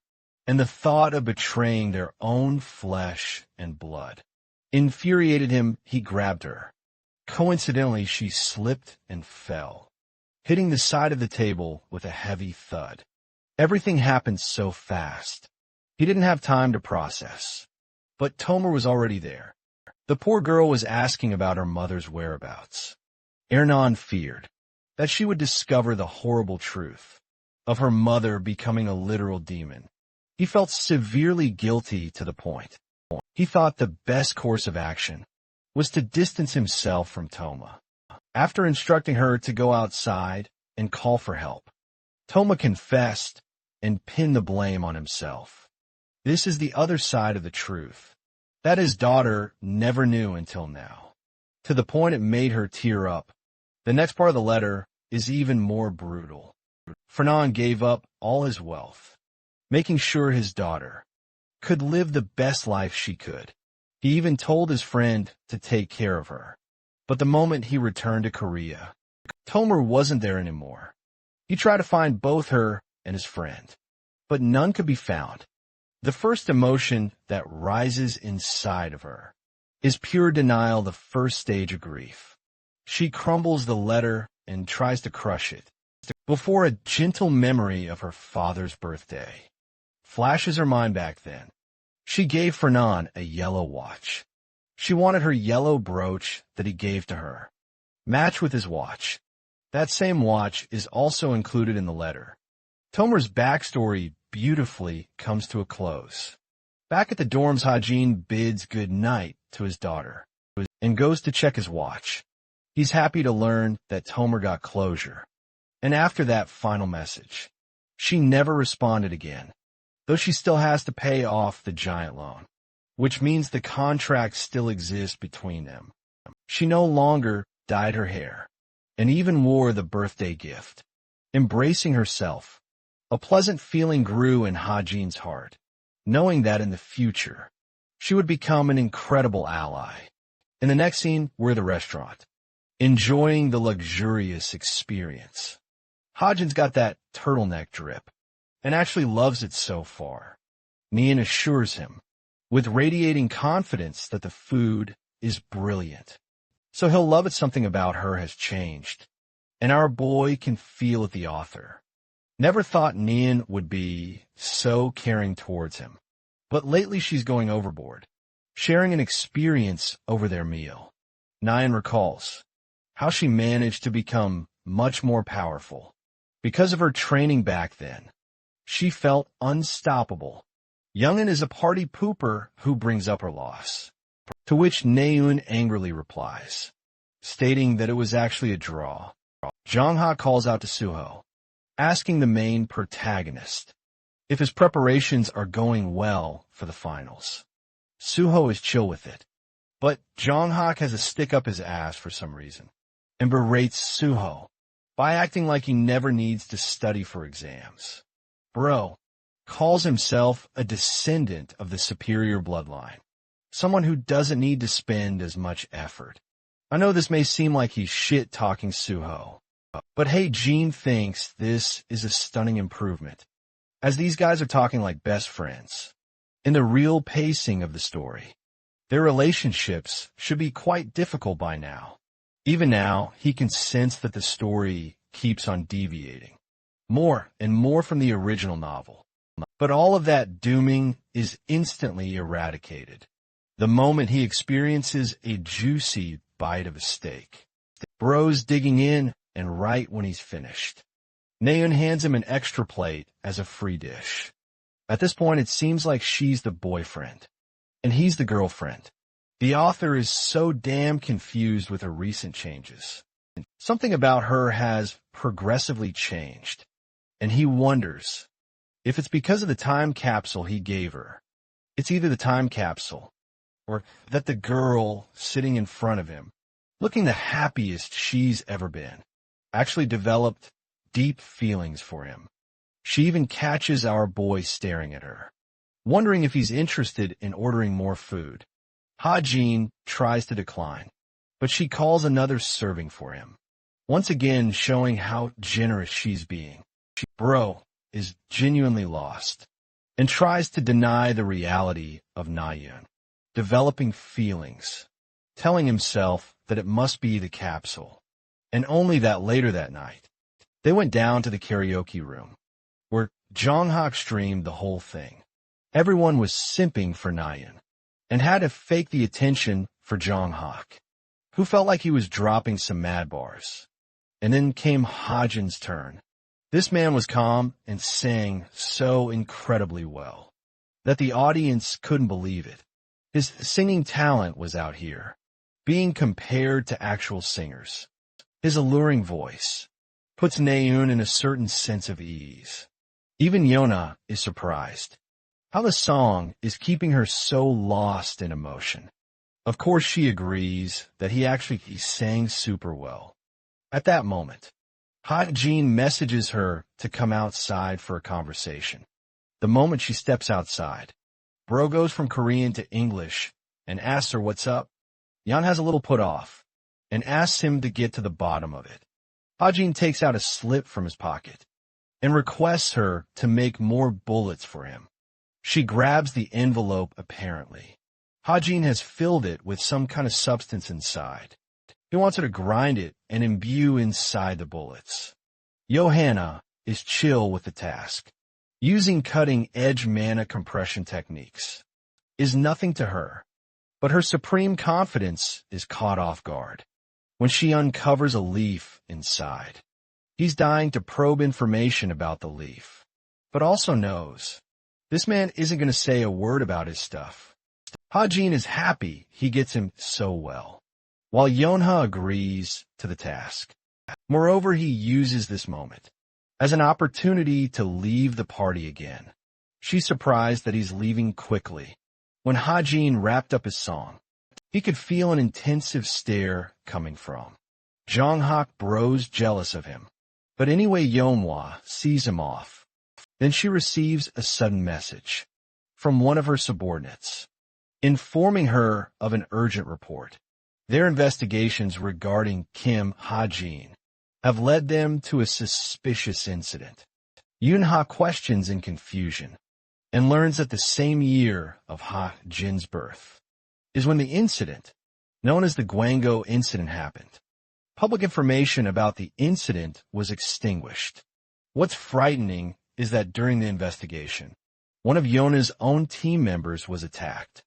and the thought of betraying their own flesh and blood infuriated him. He grabbed her. Coincidentally, she slipped and fell, hitting the side of the table with a heavy thud. Everything happened so fast. He didn't have time to process. But Tomer was already there. The poor girl was asking about her mother's whereabouts. Ernan feared that she would discover the horrible truth of her mother becoming a literal demon. He felt severely guilty to the point. He thought the best course of action was to distance himself from Toma. After instructing her to go outside and call for help, Toma confessed and pinned the blame on himself. This is the other side of the truth that his daughter never knew until now, to the point it made her tear up. The next part of the letter is even more brutal. Fernan gave up all his wealth, making sure his daughter could live the best life she could. He even told his friend to take care of her. But the moment he returned to Korea, Tomer wasn't there anymore. He tried to find both her and his friend, but none could be found. The first emotion that rises inside of her is pure denial, the first stage of grief. She crumbles the letter and tries to crush it before a gentle memory of her father's birthday flashes her mind back then. She gave Fernan a yellow watch. She wanted her yellow brooch that he gave to her match with his watch. That same watch is also included in the letter. Tomer's backstory beautifully comes to a close. Back at the dorms, Hajin bids good night to his daughter and goes to check his watch. He's happy to learn that Tomer got closure. And after that final message, she never responded again, though she still has to pay off the giant loan, which means the contract still exists between them. She no longer dyed her hair and even wore the birthday gift. Embracing herself, a pleasant feeling grew in Hajin's heart, knowing that in the future, she would become an incredible ally. In the next scene, we're at the restaurant, enjoying the luxurious experience. Hajin's got that turtleneck drip, and actually loves it so far. Nian assures him, with radiating confidence, that the food is brilliant. So he'll love it. Something about her has changed, and our boy can feel it. The author never thought Nian would be so caring towards him, but lately she's going overboard, sharing an experience over their meal. Nian recalls how she managed to become much more powerful because of her training back then. She felt unstoppable. Youngin is a party pooper who brings up her loss, to which Naeun angrily replies, stating that it was actually a draw. Jongha calls out to Suho, asking the main protagonist if his preparations are going well for the finals. Suho is chill with it, but Jonghak has a stick up his ass for some reason and berates Suho by acting like he never needs to study for exams. Bro calls himself a descendant of the superior bloodline, someone who doesn't need to spend as much effort. I know this may seem like he's shit-talking Suho, but hey, Jean thinks this is a stunning improvement, as these guys are talking like best friends. In the real pacing of the story, their relationships should be quite difficult by now. Even now, he can sense that the story keeps on deviating more and more from the original novel. But all of that dooming is instantly eradicated the moment he experiences a juicy bite of a steak. Bro's digging in, and right when he's finished, Naeun hands him an extra plate as a free dish. At this point, it seems like she's the boyfriend, and he's the girlfriend. The author is so damn confused with her recent changes. Something about her has progressively changed, and he wonders if it's because of the time capsule he gave her. It's either the time capsule, or that the girl sitting in front of him, looking the happiest she's ever been, actually developed deep feelings for him. She even catches our boy staring at her, wondering if he's interested in ordering more food. Ha-jin tries to decline, but she calls another serving for him, once again showing how generous she's being. Bro is genuinely lost and tries to deny the reality of Na-yeon, developing feelings, telling himself that it must be the capsule, and only that later that night, they went down to the karaoke room, where Jonghyuk streamed the whole thing. Everyone was simping for Na-yeon, and had to fake the attention for Jonghyuk, who felt like he was dropping some mad bars. And then came Ha-jin's turn. This man was calm and sang so incredibly well that the audience couldn't believe it. His singing talent was out here, being compared to actual singers. His alluring voice puts Na-yeon in a certain sense of ease. Even Yona is surprised how the song is keeping her so lost in emotion. Of course, she agrees that he sang super well. At that moment, Ha-jin messages her to come outside for a conversation. The moment she steps outside, Bro goes from Korean to English and asks her what's up. Yeon has a little put off and asks him to get to the bottom of it. Ha-jin takes out a slip from his pocket and requests her to make more bullets for him. She grabs the envelope apparently. Ha-jin has filled it with some kind of substance inside. He wants her to grind it and imbue inside the bullets. Johanna is chill with the task. Using cutting-edge mana compression techniques is nothing to her, but her supreme confidence is caught off guard when she uncovers a leaf inside. He's dying to probe information about the leaf, but also knows this man isn't going to say a word about his stuff. Ha-jin is happy he gets him so well, while Yonha agrees to the task. Moreover, he uses this moment as an opportunity to leave the party again. She's surprised that he's leaving quickly. When Ha-jin wrapped up his song, he could feel an intensive stare coming from Jonghyuk. Bro's jealous of him, but anyway Yeonhwa sees him off. Then she receives a sudden message from one of her subordinates, informing her of an urgent report. Their investigations regarding Kim Ha-jin have led them to a suspicious incident. Yoonha questions in confusion and learns that the same year of Ha-jin's birth is when the incident, known as the Gwango incident, happened. Public information about the incident was extinguished. What's frightening is that during the investigation, one of Yona's own team members was attacked,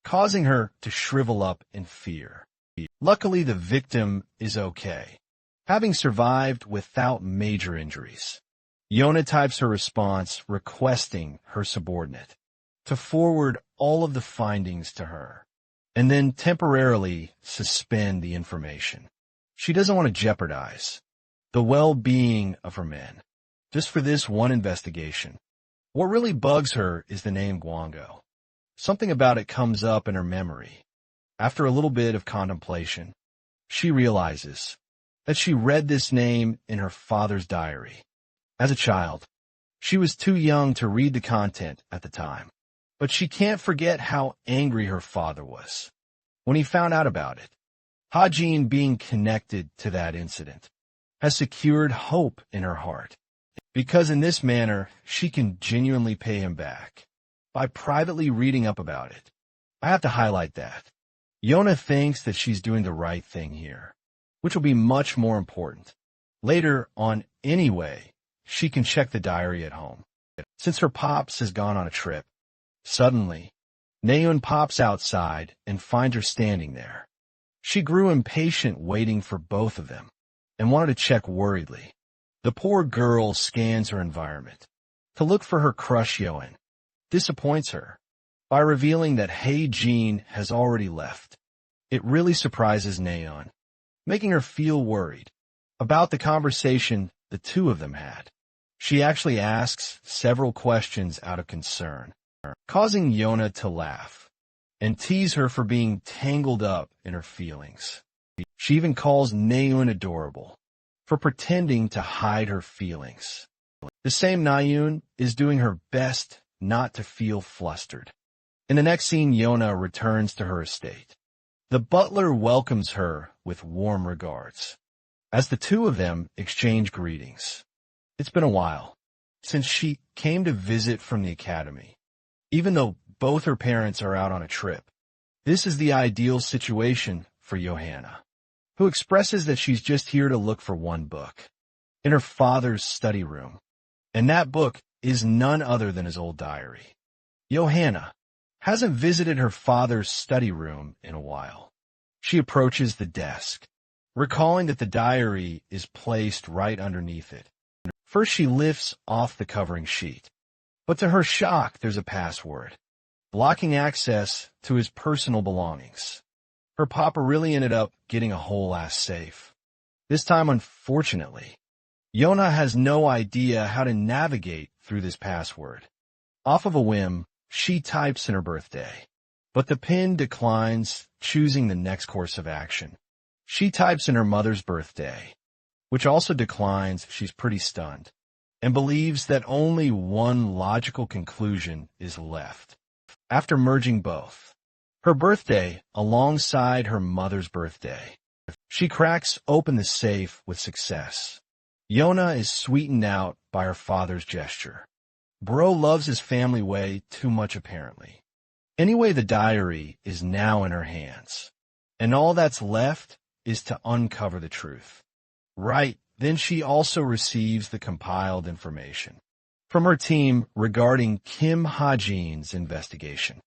causing her to shrivel up in fear. Luckily, the victim is okay, having survived without major injuries. Yona types her response requesting her subordinate to forward all of the findings to her, and then temporarily suspend the information. She doesn't want to jeopardize the well-being of her men just for this one investigation. What really bugs her is the name Gwango. Something about it comes up in her memory. After a little bit of contemplation, she realizes that she read this name in her father's diary. As a child, she was too young to read the content at the time, but she can't forget how angry her father was when he found out about it. Ha-jin, being connected to that incident, has secured hope in her heart, because in this manner she can genuinely pay him back by privately reading up about it. I have to highlight that. Yona thinks that she's doing the right thing here, which will be much more important later on anyway. She can check the diary at home. Since her pops has gone on a trip, suddenly, Na-yeon pops outside and finds her standing there. She grew impatient waiting for both of them and wanted to check worriedly. The poor girl scans her environment to look for her crush Yeon, disappoints her by revealing that Ha-jin has already left. It really surprises Na-yeon, making her feel worried about the conversation the two of them had. She actually asks several questions out of concern, causing Yona to laugh and tease her for being tangled up in her feelings. She even calls Na-yeon adorable for pretending to hide her feelings. The same Na-yeon is doing her best not to feel flustered. In the next scene, Yona returns to her estate. The butler welcomes her with warm regards, as the two of them exchange greetings. It's been a while since she came to visit from the academy. Even though both her parents are out on a trip, this is the ideal situation for Johanna, who expresses that she's just here to look for one book in her father's study room, and that book is none other than his old diary. Johanna hasn't visited her father's study room in a while. She approaches the desk, recalling that the diary is placed right underneath it. First, she lifts off the covering sheet, but to her shock, there's a password, blocking access to his personal belongings. Her papa really ended up getting a whole-ass safe. This time, unfortunately, Yona has no idea how to navigate through this password. Off of a whim, she types in her birthday, but the pin declines, choosing the next course of action. She types in her mother's birthday, which also declines. She's pretty stunned and believes that only one logical conclusion is left. After merging both, her birthday alongside her mother's birthday, she cracks open the safe with success. Yona is sweetened out by her father's gesture. Bro loves his family way too much, apparently. Anyway, the diary is now in her hands, and all that's left is to uncover the truth. Right, then she also receives the compiled information from her team regarding Kim Ha-jin's investigation.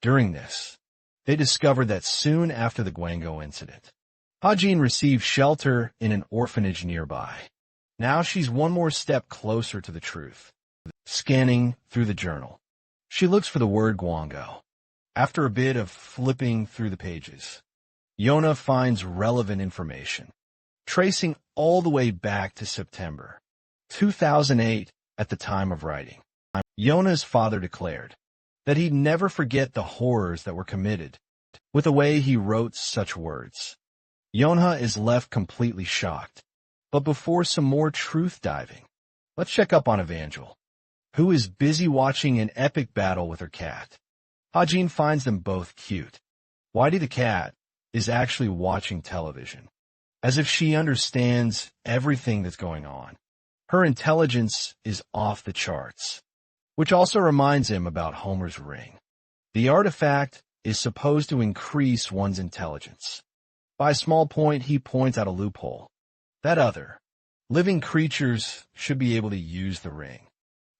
During this, they discovered that soon after the Gwango incident, Ha-jin received shelter in an orphanage nearby. Now she's one more step closer to the truth. Scanning through the journal, she looks for the word Gwango. After a bit of flipping through the pages, Yona finds relevant information, tracing all the way back to September 2008 at the time of writing. Yona's father declared that he'd never forget the horrors that were committed with the way he wrote such words. Yona is left completely shocked. But before some more truth diving, let's check up on Evangel, who is busy watching an epic battle with her cat. Ha-jin finds them both cute. Whitey the cat is actually watching television, as if she understands everything that's going on. Her intelligence is off the charts, which also reminds him about Homer's ring. The artifact is supposed to increase one's intelligence. By a small point, he points out a loophole. That other living creatures should be able to use the ring.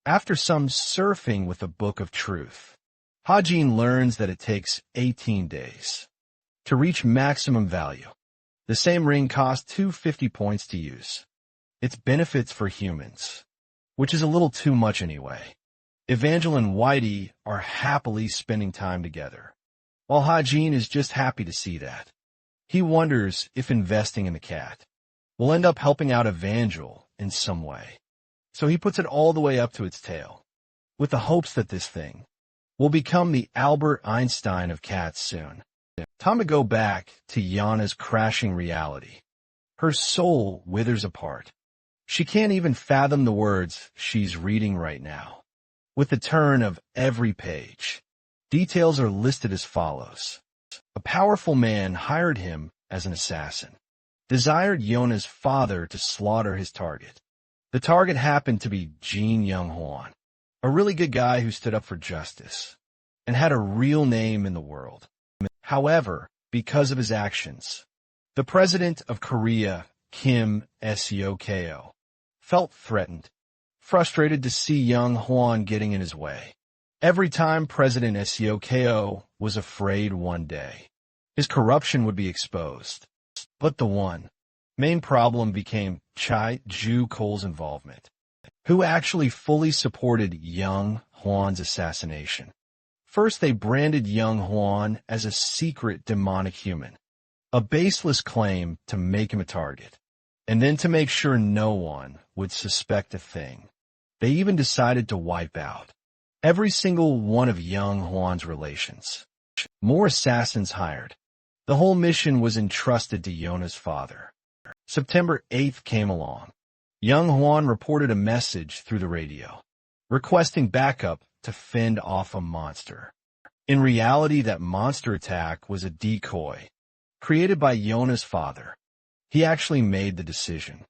After some surfing with the Book of Truth, Ha-jin learns that it takes 18 days to reach maximum value. The same ring costs 250 points to use. Its benefits for humans, which is a little too much anyway. Evangel and Whitey are happily spending time together, while Ha-jin is just happy to see that. He wonders if investing in the cat will end up helping out Evangel in some way. So he puts it all the way up to its tail, with the hopes that this thing will become the Albert Einstein of cats soon. Time to go back to Yana's crashing reality. Her soul withers apart. She can't even fathom the words she's reading right now. With the turn of every page, details are listed as follows. A powerful man hired him as an assassin, desired Yona's father to slaughter his target. The target happened to be Jin Young-hwan, a really good guy who stood up for justice and had a real name in the world. However, because of his actions, the president of Korea, Kim Seok-ho, felt threatened, frustrated to see Young-hwan getting in his way. Every time President Seok-ho was afraid one day his corruption would be exposed. But the one main problem became Chai Ju-kol's involvement, who actually fully supported Young-hwan's assassination. First, they branded Young-hwan as a secret demonic human, a baseless claim to make him a target. And then to make sure no one would suspect a thing, they even decided to wipe out every single one of Young-hwan's relations. More assassins hired. The whole mission was entrusted to Yona's father. September 8th came along. Young-hwan reported a message through the radio, requesting backup to fend off a monster. In reality, that monster attack was a decoy created by Yona's father. He actually made the decision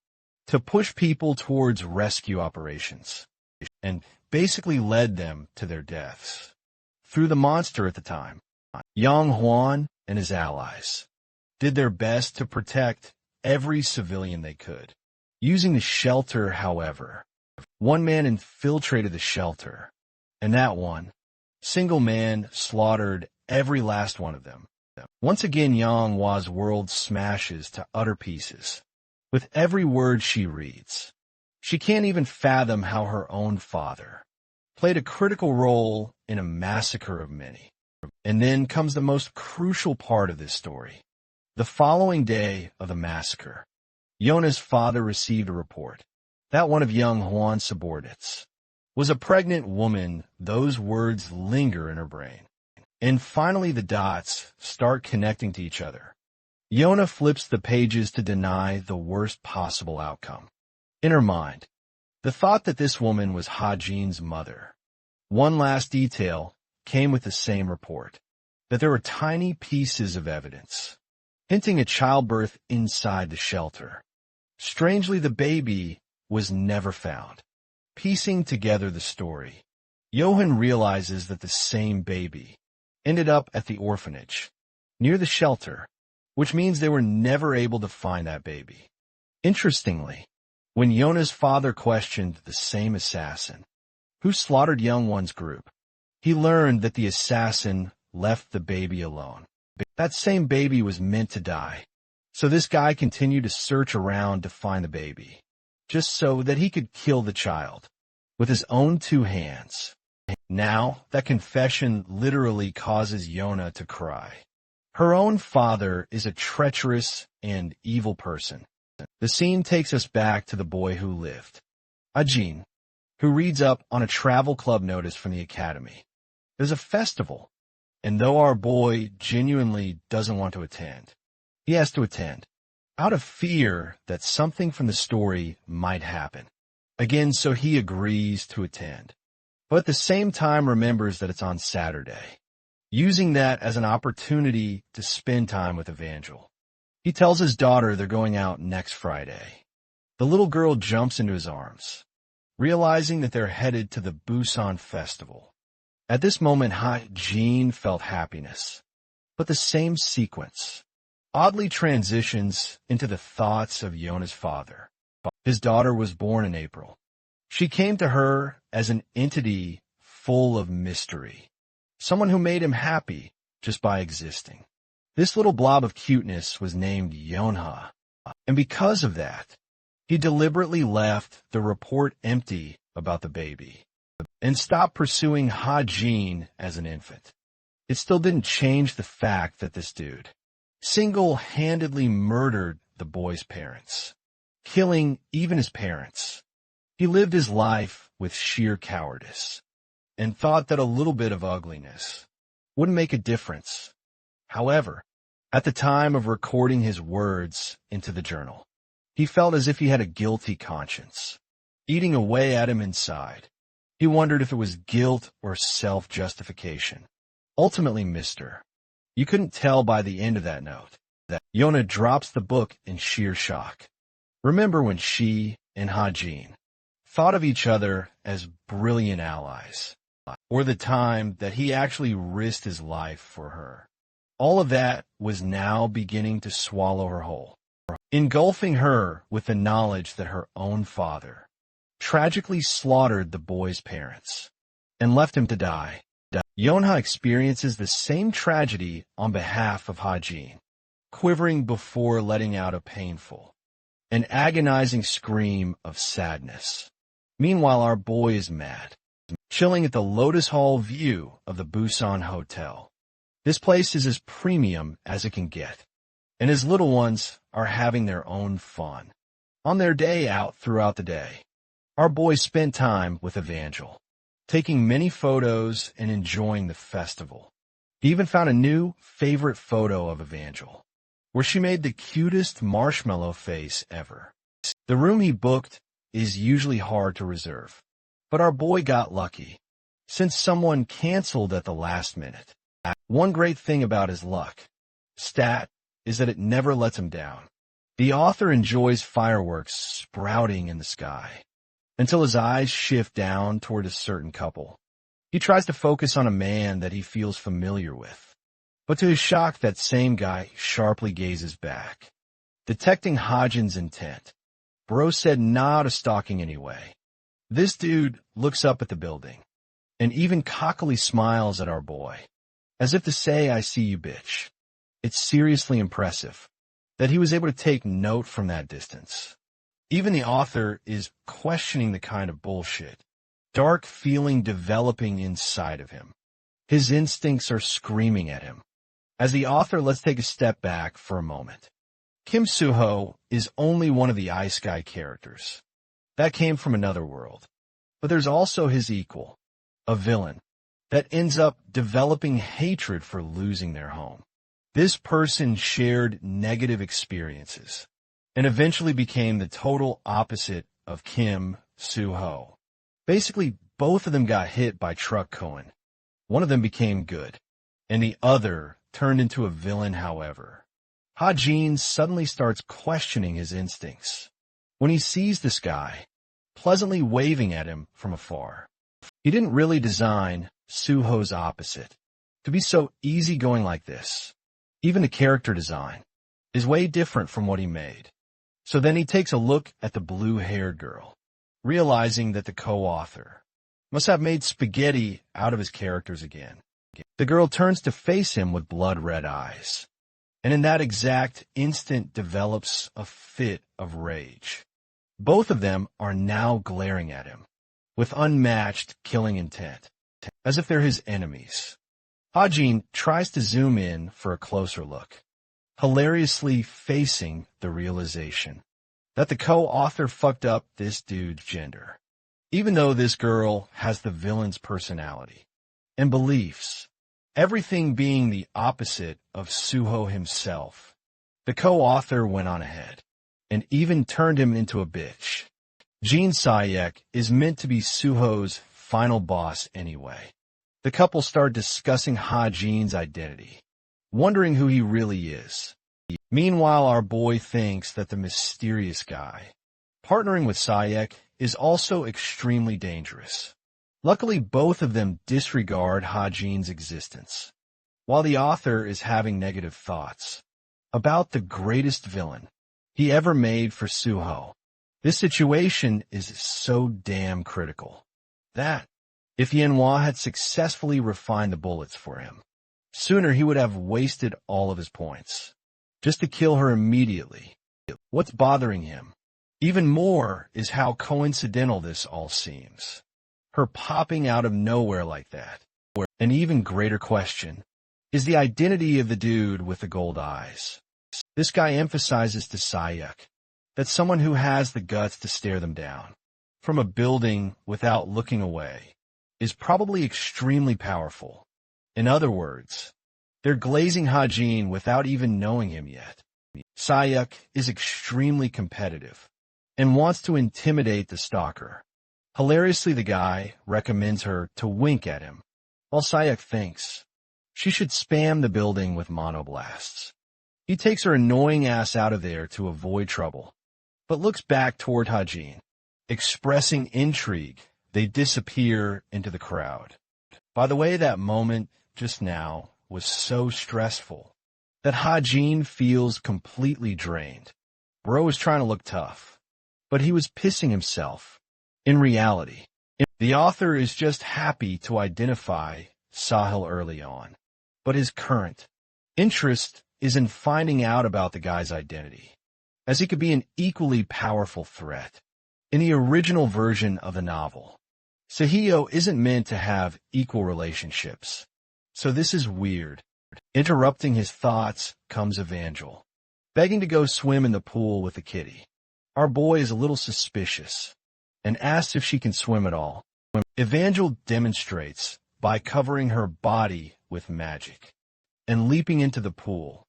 to push people towards rescue operations and basically led them to their deaths. Through the monster at the time, Yang Huan and his allies did their best to protect every civilian they could. Using the shelter, however, one man infiltrated the shelter, and that one single man slaughtered every last one of them. Once again, Yang Hua's world smashes to utter pieces. With every word she reads, she can't even fathom how her own father played a critical role in a massacre of many. And then comes the most crucial part of this story. The following day of the massacre, Yona's father received a report that one of Yang Huan's subordinates was a pregnant woman. Those words linger in her brain. And finally the dots start connecting to each other. Yona flips the pages to deny the worst possible outcome. In her mind, the thought that this woman was Hajin's mother. One last detail came with the same report, that there were tiny pieces of evidence, hinting at childbirth inside the shelter. Strangely, the baby was never found. Piecing together the story, Johan realizes that the same baby ended up at the orphanage, near the shelter, which means they were never able to find that baby. Interestingly, when Yona's father questioned the same assassin who slaughtered Young One's group, he learned that the assassin left the baby alone. That same baby was meant to die, so this guy continued to search around to find the baby, just so that he could kill the child with his own 2 hands. Now, that confession literally causes Yona to cry. Her own father is a treacherous and evil person. The scene takes us back to the boy who lived, Ajin, who reads up on a travel club notice from the academy. There's a festival, and though our boy genuinely doesn't want to attend, he has to attend, out of fear that something from the story might happen. Again, so he agrees to attend, but at the same time remembers that it's on Saturday, using that as an opportunity to spend time with Evangel. He tells his daughter they're going out next Friday. The little girl jumps into his arms, realizing that they're headed to the Busan festival. At this moment, Jean felt happiness, but the same sequence oddly transitions into the thoughts of Yona's father. His daughter was born in April. She came to her as an entity full of mystery, someone who made him happy just by existing. This little blob of cuteness was named Yonha, and because of that, he deliberately left the report empty about the baby and stopped pursuing Hajin as an infant. It still didn't change the fact that this dude single-handedly murdered the boy's parents, killing even his parents. He lived his life with sheer cowardice and thought that a little bit of ugliness wouldn't make a difference. However, at the time of recording his words into the journal, he felt as if he had a guilty conscience, eating away at him inside. He wondered if it was guilt or self-justification. Ultimately, you couldn't tell by the end of that note that Yona drops the book in sheer shock. Remember when she and Hajin thought of each other as brilliant allies, or the time that he actually risked his life for her. All of that was now beginning to swallow her whole, engulfing her with the knowledge that her own father tragically slaughtered the boy's parents and left him to die. Yonha experiences the same tragedy on behalf of Hajin, quivering before letting out a painful and agonizing scream of sadness. Meanwhile, our boy is mad, chilling at the Lotus Hall view of the Busan Hotel. This place is as premium as it can get, and his little ones are having their own fun. On their day out throughout the day, our boy spent time with Evangel, taking many photos and enjoying the festival. He even found a new favorite photo of Evangel, where she made the cutest marshmallow face ever. The room he booked is usually hard to reserve, but our boy got lucky, since someone canceled at the last minute. One great thing about his luck stat is that it never lets him down. The author enjoys fireworks sprouting in the sky until his eyes shift down toward a certain couple. He tries to focus on a man that he feels familiar with, but to his shock, that same guy sharply gazes back. Detecting Hajin's intent, Bro said nah to stalking anyway. This dude looks up at the building and even cockily smiles at our boy, as if to say, I see you, bitch. It's seriously impressive that he was able to take note from that distance. Even the author is questioning the kind of bullshit, dark feeling developing inside of him. His instincts are screaming at him. As the author, let's take a step back for a moment. Kim Suho is only one of the Ice Guy characters. That came from another world. But there's also his equal, a villain, that ends up developing hatred for losing their home. This person shared negative experiences and eventually became the total opposite of Kim Suho. Basically, both of them got hit by truck Cohen. One of them became good, and the other turned into a villain, however. Hajin suddenly starts questioning his instincts when he sees this guy pleasantly waving at him from afar. He didn't really design Suho's opposite to be so easygoing like this. Even the character design is way different from what he made. So then he takes a look at the blue-haired girl, realizing that the co-author must have made spaghetti out of his characters again. The girl turns to face him with blood-red eyes, and in that exact instant develops a fit of rage. Both of them are now glaring at him with unmatched killing intent, as if they're his enemies. Hajin tries to zoom in for a closer look, hilariously facing the realization that the co-author fucked up this dude's gender. Even though this girl has the villain's personality and beliefs, everything being the opposite of Suho himself, the co-author went on ahead and even turned him into a bitch. Jin Sayek is meant to be Suho's final boss anyway. The couple start discussing Hajin's identity, wondering who he really is. Meanwhile, our boy thinks that the mysterious guy partnering with Sayek is also extremely dangerous. Luckily, both of them disregard Hajin's existence, while the author is having negative thoughts about the greatest villain he ever made for Suho. This situation is so damn critical that, if Manhwa had successfully refined the bullets for him, sooner he would have wasted all of his points, just to kill her immediately. What's bothering him even more is how coincidental this all seems. Her popping out of nowhere like that. An even greater question is the identity of the dude with the gold eyes. This guy emphasizes to Sayek that someone who has the guts to stare them down from a building without looking away is probably extremely powerful. In other words, they're glazing Hajin without even knowing him yet. Sayek is extremely competitive and wants to intimidate the stalker. Hilariously, the guy recommends her to wink at him, while Sayek thinks she should spam the building with monoblasts. He takes her annoying ass out of there to avoid trouble, but looks back toward Hajin. Expressing intrigue, they disappear into the crowd. By the way, that moment just now was so stressful that Hajin feels completely drained. Bro is trying to look tough, but he was pissing himself. In reality, the author is just happy to identify Sahil early on, but his current interest is in finding out about the guy's identity, as he could be an equally powerful threat. In the original version of the novel, Sahio isn't meant to have equal relationships, so this is weird. Interrupting his thoughts comes Evangel, begging to go swim in the pool with the kitty. Our boy is a little suspicious and asks if she can swim at all. Evangel demonstrates by covering her body with magic and leaping into the pool,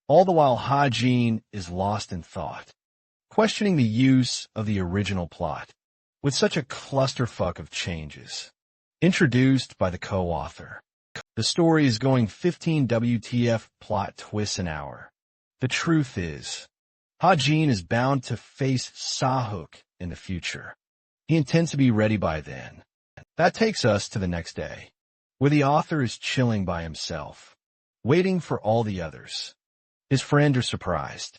all the while Hajin is lost in thought, questioning the use of the original plot with such a clusterfuck of changes introduced by the co-author. The story is going 15 WTF plot twists an hour. The truth is, Ha-jin is bound to face Sahuk in the future. He intends to be ready by then. That takes us to the next day, where the author is chilling by himself, waiting for all the others. His friends are surprised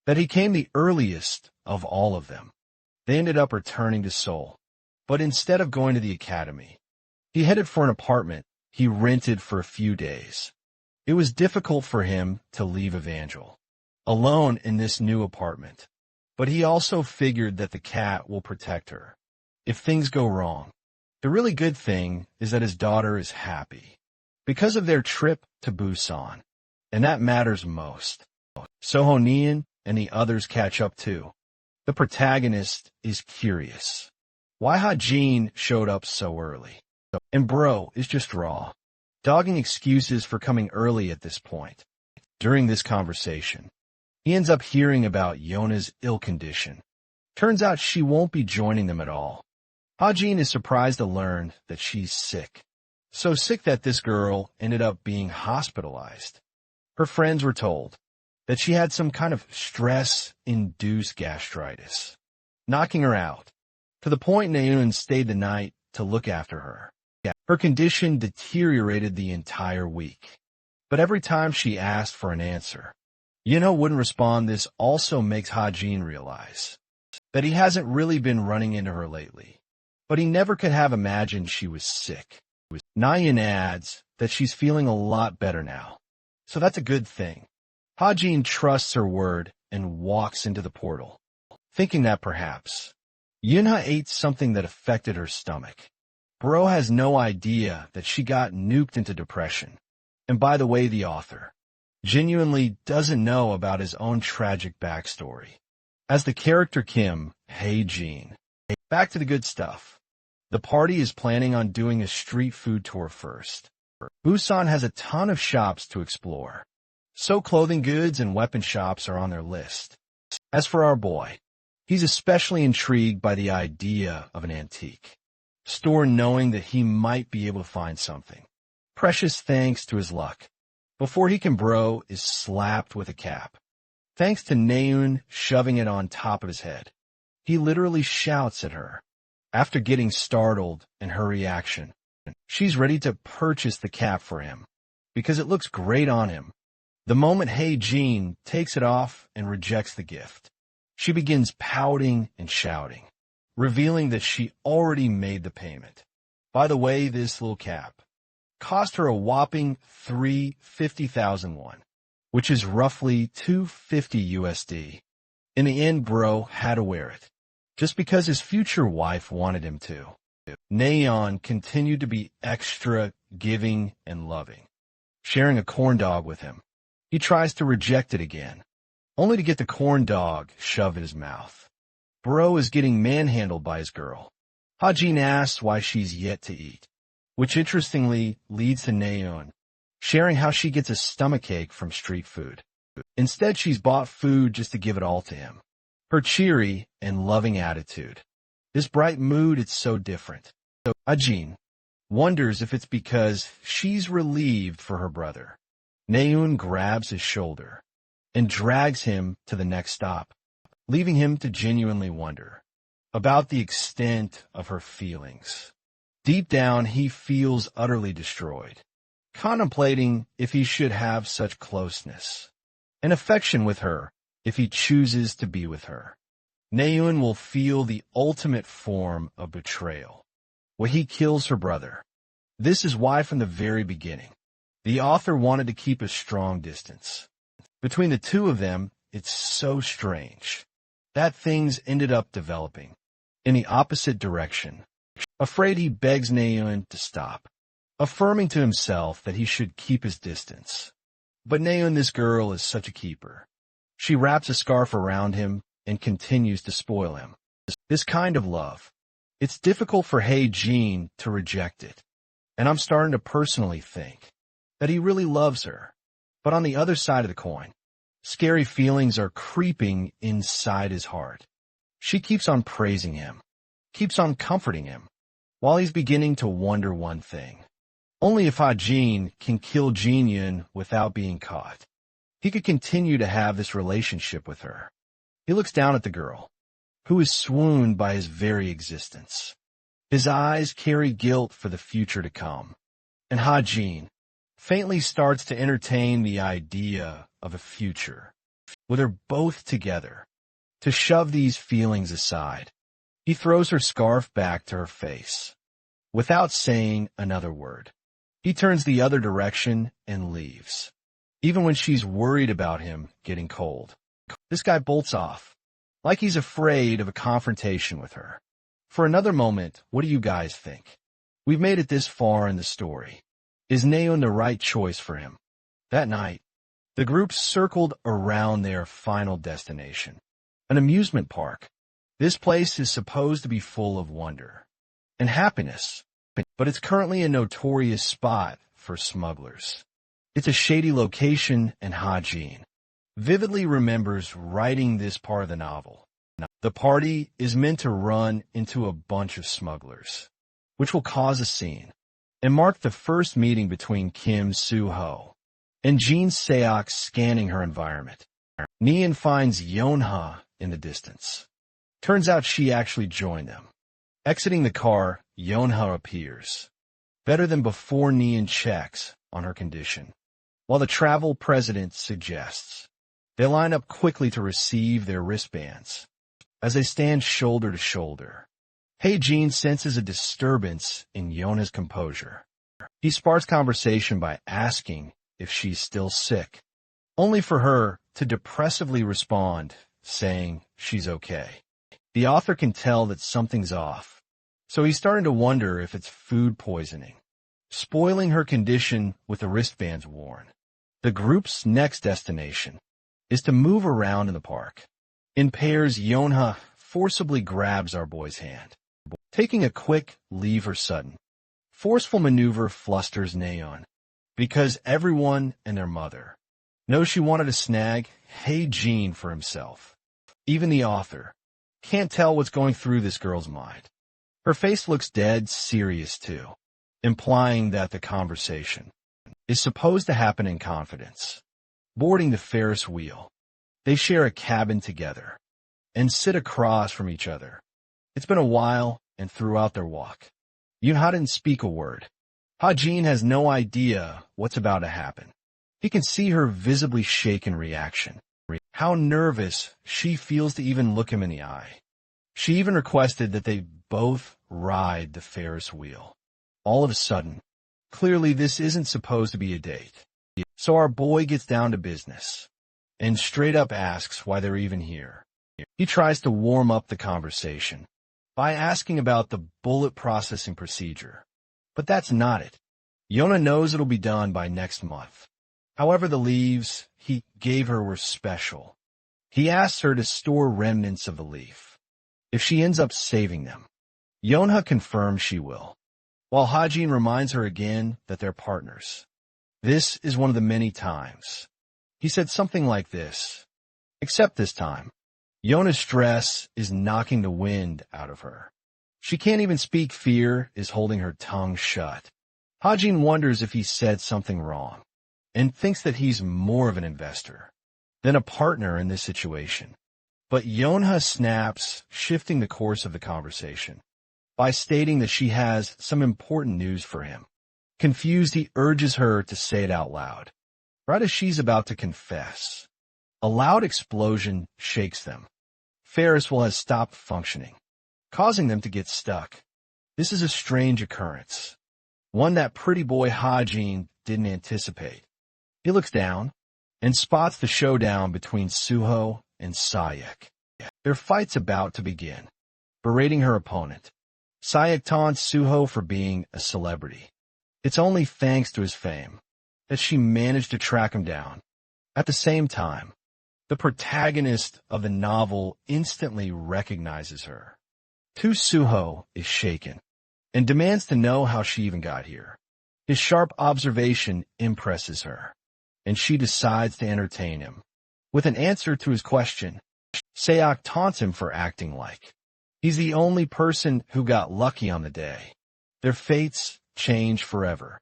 that he came the earliest of all of them. They ended up returning to Seoul, but instead of going to the academy, he headed for an apartment he rented for a few days. It was difficult for him to leave Evangel alone in this new apartment, but he also figured that the cat will protect her if things go wrong. The really good thing is that his daughter is happy because of their trip to Busan, and that matters most. Sohonian and the others catch up too. The protagonist is curious why Ha-jin showed up so early. And bro is just raw, dogging excuses for coming early at this point. During this conversation, he ends up hearing about Yona's ill condition. Turns out she won't be joining them at all. Ha-jin is surprised to learn that she's sick. So sick that this girl ended up being hospitalized. Her friends were told that she had some kind of stress-induced gastritis, knocking her out, to the point Naeun stayed the night to look after her. Her condition deteriorated the entire week, but every time she asked for an answer, Yunho wouldn't respond. This also makes Ha-jin realize that he hasn't really been running into her lately, but he never could have imagined she was sick. Naeun adds that she's feeling a lot better now, so that's a good thing. Ha-jin trusts her word and walks into the portal, thinking that perhaps Yunha ate something that affected her stomach. Bro has no idea that she got nuked into depression. And by the way, the author genuinely doesn't know about his own tragic backstory. As the character Kim, Hae-jin. Back to the good stuff. The party is planning on doing a street food tour first. Busan has a ton of shops to explore, so clothing goods and weapon shops are on their list. As for our boy, he's especially intrigued by the idea of an antique store, knowing that he might be able to find something precious thanks to his luck. Before he can, bro is slapped with a cap, thanks to Naeun shoving it on top of his head. He literally shouts at her. After getting startled and her reaction, she's ready to purchase the cap for him because it looks great on him. The moment Hae-jin takes it off and rejects the gift, she begins pouting and shouting, revealing that she already made the payment. By the way, this little cap cost her a whopping 350,000 won, which is roughly $250 USD. In the end, bro had to wear it, just because his future wife wanted him to. Naeun continued to be extra giving and loving, sharing a corn dog with him. He tries to reject it again, only to get the corn dog shoved in his mouth. Bro is getting manhandled by his girl. Ha-jin asks why she's yet to eat, which interestingly leads to Naeun sharing how she gets a stomachache from street food. Instead, she's bought food just to give it all to him. Her cheery and loving attitude, this bright mood, it's so different. Ha-jin wonders if it's because she's relieved for her brother. Naeun grabs his shoulder and drags him to the next stop, leaving him to genuinely wonder about the extent of her feelings. Deep down, he feels utterly destroyed, contemplating if he should have such closeness and affection with her if he chooses to be with her. Naeun will feel the ultimate form of betrayal when he kills her brother. This is why from the very beginning, the author wanted to keep a strong distance between the two of them. It's so strange that things ended up developing in the opposite direction. Afraid, he begs Naeun to stop, affirming to himself that he should keep his distance. But Naeun, this girl, is such a keeper. She wraps a scarf around him and continues to spoil him. This kind of love, it's difficult for Hae-jin to reject it. And I'm starting to personally think that he really loves her. But on the other side of the coin, scary feelings are creeping inside his heart. She keeps on praising him, keeps on comforting him, while he's beginning to wonder one thing. Only if Ha-jin can kill Jin without being caught, he could continue to have this relationship with her. He looks down at the girl, who is swooned by his very existence. His eyes carry guilt for the future to come, and Ha-jin faintly starts to entertain the idea of a future, with her both together. To shove these feelings aside, he throws her scarf back to her face. Without saying another word, he turns the other direction and leaves, even when she's worried about him getting cold. This guy bolts off, like he's afraid of a confrontation with her. For another moment, what do you guys think? We've made it this far in the story. Is Naeun the right choice for him? That night, the group circled around their final destination, an amusement park. This place is supposed to be full of wonder and happiness, but it's currently a notorious spot for smugglers. It's a shady location, and Ha-jin vividly remembers writing this part of the novel. The party is meant to run into a bunch of smugglers, which will cause a scene and mark the first meeting between Kim Soo-ho and Jin Seok scanning her environment. Naeun finds Yonha in the distance. Turns out she actually joined them. Exiting the car, Yonha appears. Better than before, Naeun checks on her condition, while the travel president suggests. They line up quickly to receive their wristbands. As they stand shoulder to shoulder, Ha-jin senses a disturbance in Yonha's composure. He sparks conversation by asking if she's still sick, only for her to depressively respond, saying she's okay. The author can tell that something's off, so he's starting to wonder if it's food poisoning, spoiling her condition with the wristbands worn. The group's next destination is to move around in the park. In pairs, Yonha forcibly grabs our boy's hand, taking a quick leave or sudden. Forceful maneuver flusters Naeun, because everyone and their mother knows she wanted to snag Ha-jin for himself. Even the author can't tell what's going through this girl's mind. Her face looks dead serious too, implying that the conversation is supposed to happen in confidence. Boarding the Ferris wheel, they share a cabin together and sit across from each other. It's been a while, and throughout their walk, Yonha didn't speak a word. Ha-jin has no idea what's about to happen. He can see her visibly shake in reaction, how nervous she feels to even look him in the eye. She even requested that they both ride the Ferris wheel. All of a sudden, clearly this isn't supposed to be a date. So our boy gets down to business and straight up asks why they're even here. He tries to warm up the conversation by asking about the bullet processing procedure. But that's not it. Yonha knows it'll be done by next month. However, the leaves he gave her were special. He asks her to store remnants of the leaf if she ends up saving them. Yonha confirms she will, while Ha-jin reminds her again that they're partners. This is one of the many times he said something like this, except this time, Yonha's stress is knocking the wind out of her. She can't even speak. Fear is holding her tongue shut. Ha-jin wonders if he said something wrong, and thinks that he's more of an investor than a partner in this situation. But Yonha snaps, shifting the course of the conversation by stating that she has some important news for him. Confused, he urges her to say it out loud, right as she's about to confess. A loud explosion shakes them. Ferris wheel has stopped functioning, causing them to get stuck. This is a strange occurrence, one that pretty boy Ha-jin didn't anticipate. He looks down and spots the showdown between Suho and Sayek. Their fight's about to begin. Berating her opponent, Sayek taunts Suho for being a celebrity. It's only thanks to his fame that she managed to track him down. At the same time, the protagonist of the novel instantly recognizes her. Suho is shaken and demands to know how she even got here. His sharp observation impresses her, and she decides to entertain him. With an answer to his question, Seok taunts him for acting like he's the only person who got lucky on the day. Their fates change forever.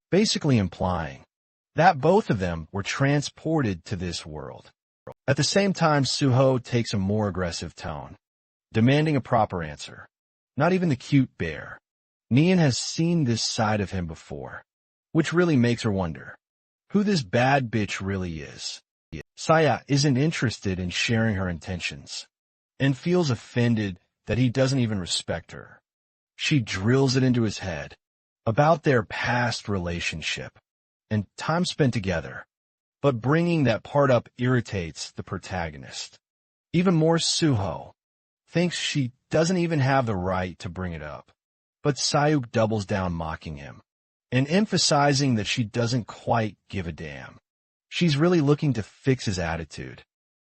basically implying that both of them were transported to this world. At the same time, Suho takes a more aggressive tone, demanding a proper answer. Not even the cute bear. Nian has seen this side of him before, which really makes her wonder who this bad bitch really is. Saya isn't interested in sharing her intentions and feels offended that he doesn't even respect her. She drills it into his head about their past relationship and time spent together, but bringing that part up irritates the protagonist. Even more, Suho thinks she doesn't even have the right to bring it up, but Sayuk doubles down, mocking him and emphasizing that she doesn't quite give a damn. She's really looking to fix his attitude,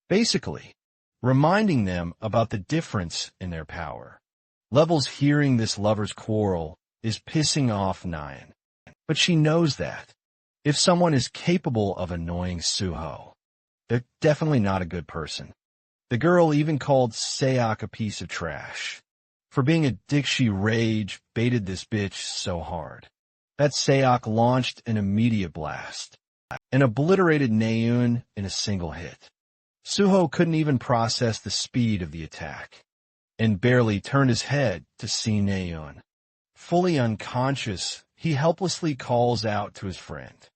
basically reminding them about the difference in their power. Levels hearing this lover's quarrel is pissing off Nian, but she knows that if someone is capable of annoying Suho, they're definitely not a good person. The girl even called Sayok a piece of trash. For being a dick, she rage baited this bitch so hard that Sayok launched an immediate blast and obliterated Naeun in a single hit. Suho couldn't even process the speed of the attack and barely turned his head to see Naeun. Fully unconscious, he helplessly calls out to his friend,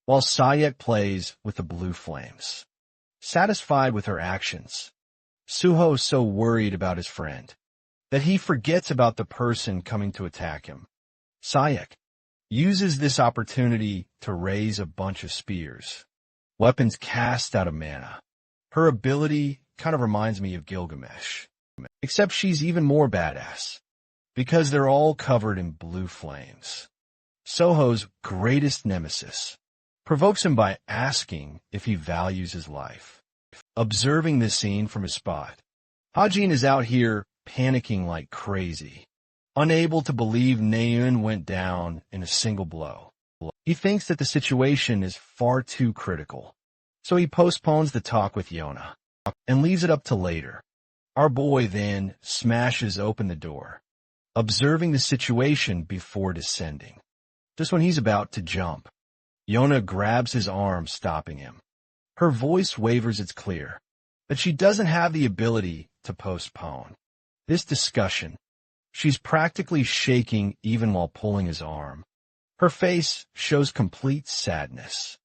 while Sayek plays with the blue flames. Satisfied with her actions, Suho is so worried about his friend that he forgets about the person coming to attack him. Sayek uses this opportunity to raise a bunch of spears, weapons cast out of mana. Her ability kind of reminds me of Gilgamesh, except she's even more badass, because they're all covered in blue flames. Soho's greatest nemesis provokes him by asking if he values his life. Observing this scene from his spot, Hajin is out here panicking like crazy, unable to believe Naeun went down in a single blow. He thinks that the situation is far too critical, so he postpones the talk with Yona and leaves it up to later. Our boy then smashes open the door, observing the situation before descending. Just when he's about to jump, Yona grabs his arm, stopping him. Her voice wavers. It's clear that she doesn't have the ability to postpone this discussion. She's practically shaking even while pulling his arm. Her face shows complete sadness,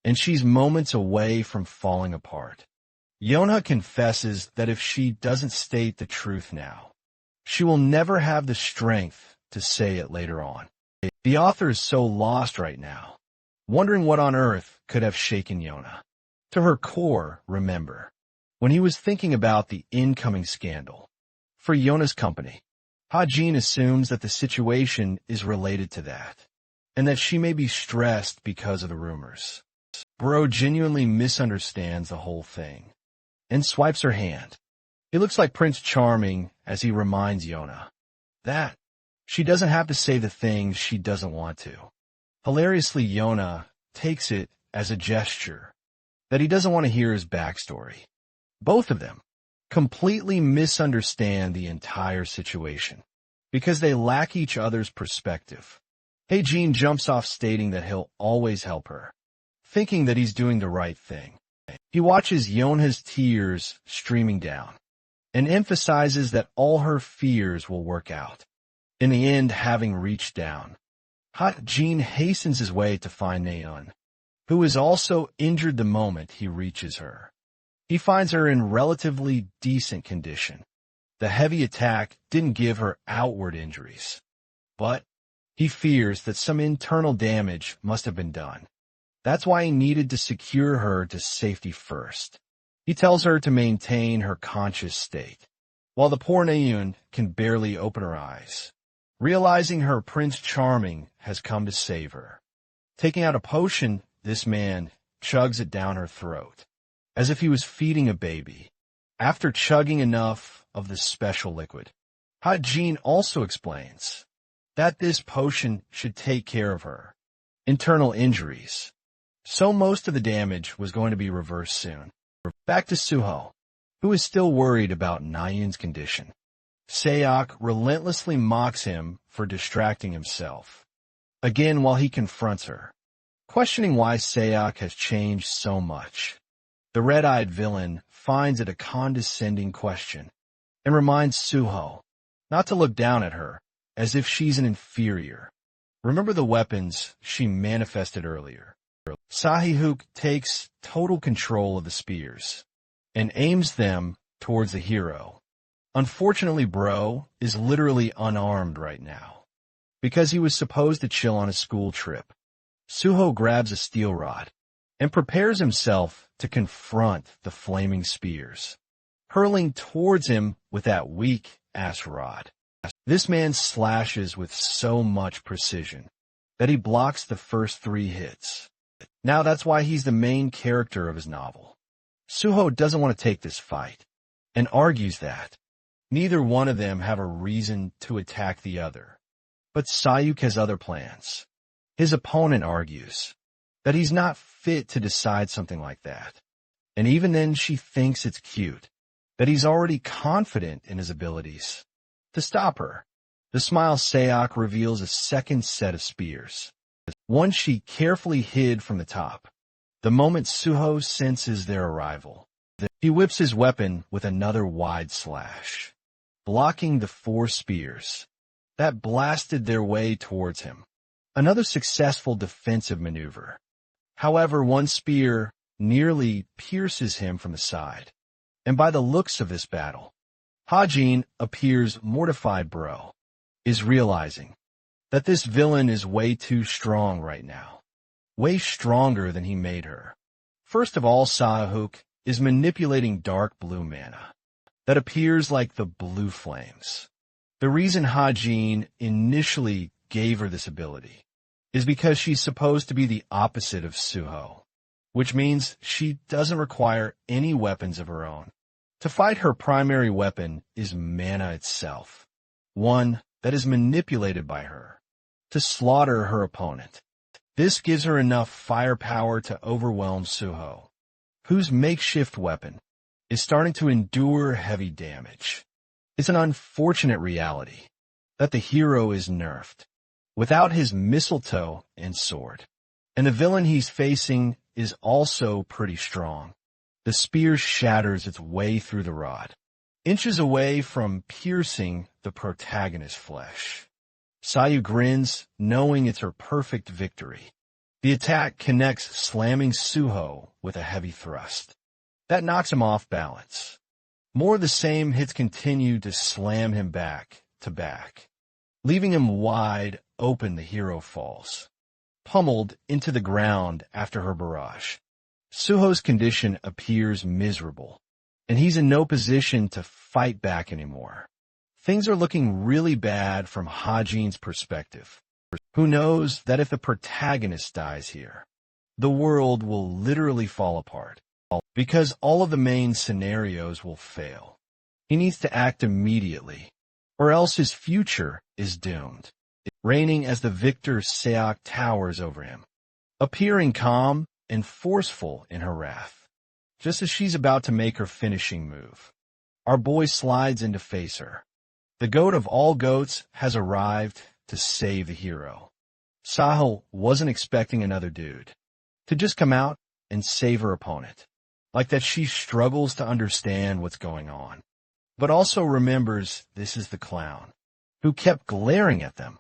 and she's moments away from falling apart. Yona confesses that if she doesn't state the truth now, she will never have the strength to say it later on. The author is so lost right now, wondering what on earth could have shaken Yona to her core. Remember, when he was thinking about the incoming scandal for Yona's company, Hajin assumes that the situation is related to that, and that she may be stressed because of the rumors. Bro genuinely misunderstands the whole thing and swipes her hand. He looks like Prince Charming as he reminds Yona that she doesn't have to say the things she doesn't want to. Hilariously, Yona takes it as a gesture that he doesn't want to hear his backstory. Both of them completely misunderstand the entire situation because they lack each other's perspective. Hajin jumps off, stating that he'll always help her, thinking that he's doing the right thing. He watches Yona's tears streaming down and emphasizes that all her fears will work out. In the end, having reached down, Hajin hastens his way to find Naeun, who is also injured the moment he reaches her. He finds her in relatively decent condition. The heavy attack didn't give her outward injuries, but he fears that some internal damage must have been done. That's why he needed to secure her to safety first. He tells her to maintain her conscious state, while the poor Naeun can barely open her eyes, realizing her Prince Charming has come to save her. Taking out a potion, this man chugs it down her throat, as if he was feeding a baby. After chugging enough of the special liquid, Hajin also explains that this potion should take care of her internal injuries, so most of the damage was going to be reversed soon. Back to Suho, who is still worried about Naeun's condition. Sayok relentlessly mocks him for distracting himself, again while he confronts her, questioning why Sayak has changed so much. The red-eyed villain finds it a condescending question and reminds Suho not to look down at her as if she's an inferior. Remember the weapons she manifested earlier. Sahihuk takes total control of the spears and aims them towards the hero. Unfortunately, Bro is literally unarmed right now because he was supposed to chill on a school trip. Suho grabs a steel rod and prepares himself to confront the flaming spears, hurling towards him with that weak-ass rod. This man slashes with so much precision that he blocks the first 3 hits. Now that's why he's the main character of his novel. Suho doesn't want to take this fight and argues that neither one of them have a reason to attack the other. But Sayuk has other plans. His opponent argues that he's not fit to decide something like that. And even then she thinks it's cute that he's already confident in his abilities. To stop her, the Smile Sayak reveals a second set of spears, one she carefully hid from the top. The moment Suho senses their arrival, he whips his weapon with another wide slash, blocking the 4 spears that blasted their way towards him. Another successful defensive maneuver. However, one spear nearly pierces him from the side. And by the looks of this battle, Hajin appears mortified. Bro is realizing that this villain is way too strong right now. Way stronger than he made her. First of all, Sahihuk is manipulating dark blue mana that appears like the blue flames. The reason Hajin initially gave her this ability is because she's supposed to be the opposite of Suho, which means she doesn't require any weapons of her own. To fight, her primary weapon is mana itself, one that is manipulated by her to slaughter her opponent. This gives her enough firepower to overwhelm Suho, whose makeshift weapon is starting to endure heavy damage. It's an unfortunate reality that the hero is nerfed without his mistletoe and sword, and the villain he's facing is also pretty strong. The spear shatters its way through the rod, inches away from piercing the protagonist's flesh. Sayu grins, knowing it's her perfect victory. The attack connects, slamming Suho with a heavy thrust. That knocks him off balance. More of the same hits continue to slam him back to back. Leaving him wide open, the hero falls, pummeled into the ground after her barrage. Suho's condition appears miserable, and he's in no position to fight back anymore. Things are looking really bad from Hajin's perspective, who knows that if the protagonist dies here, the world will literally fall apart, because all of the main scenarios will fail. He needs to act immediately, or else his future is doomed. Reigning as the victor, Sayak towers over him, appearing calm and forceful in her wrath. Just as she's about to make her finishing move, our boy slides in to face her. The goat of all goats has arrived to save the hero. Sahil wasn't expecting another dude to just come out and save her opponent, like that she struggles to understand what's going on, but also remembers this is the clown who kept glaring at them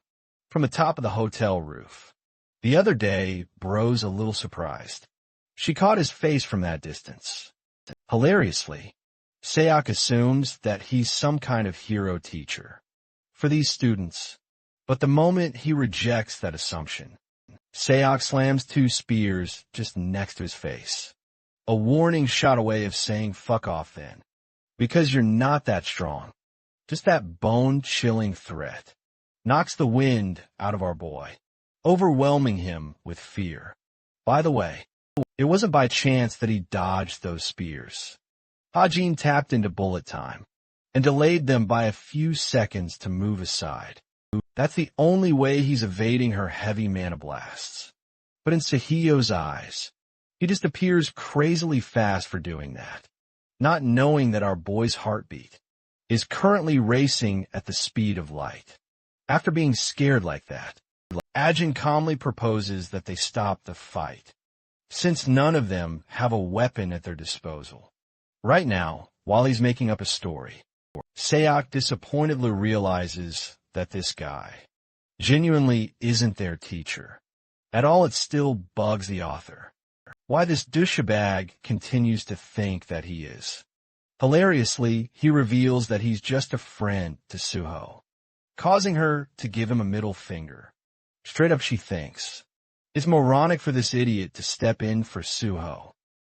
from the top of the hotel roof. The other day, Bro's a little surprised. She caught his face from that distance. Hilariously, Sayak assumes that he's some kind of hero teacher for these students, but the moment he rejects that assumption, Sayak slams 2 spears just next to his face. A warning shot away of saying fuck off then, because you're not that strong. Just that bone-chilling threat knocks the wind out of our boy, overwhelming him with fear. By the way, it wasn't by chance that he dodged those spears. Hajin tapped into bullet time and delayed them by a few seconds to move aside. That's the only way he's evading her heavy mana blasts. But in Sahio's eyes, he just appears crazily fast for doing that, not knowing that our boy's heartbeat is currently racing at the speed of light. After being scared like that, Ajin calmly proposes that they stop the fight, since none of them have a weapon at their disposal. Right now, while he's making up a story, Seok disappointedly realizes that this guy genuinely isn't their teacher. At all, it still bugs the author why this douchebag continues to think that he is. Hilariously, he reveals that he's just a friend to Suho, causing her to give him a middle finger. Straight up, she thinks it's moronic for this idiot to step in for Suho,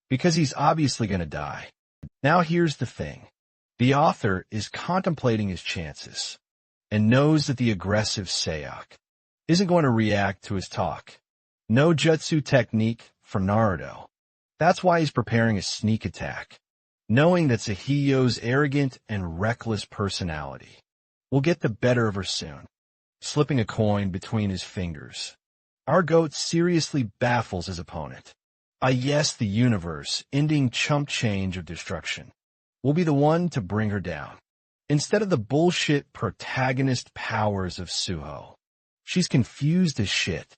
because he's obviously going to die. Now here's the thing. The author is contemplating his chances, and knows that the aggressive Seok isn't going to react to his talk. No jutsu technique from Naruto. That's why he's preparing a sneak attack, knowing that Sahiyo's arrogant and reckless personality will get the better of her soon. Slipping a coin between his fingers, our goat seriously baffles his opponent. Yes, the universe, ending chump change of destruction, will be the one to bring her down. Instead of the bullshit protagonist powers of Suho, she's confused as shit,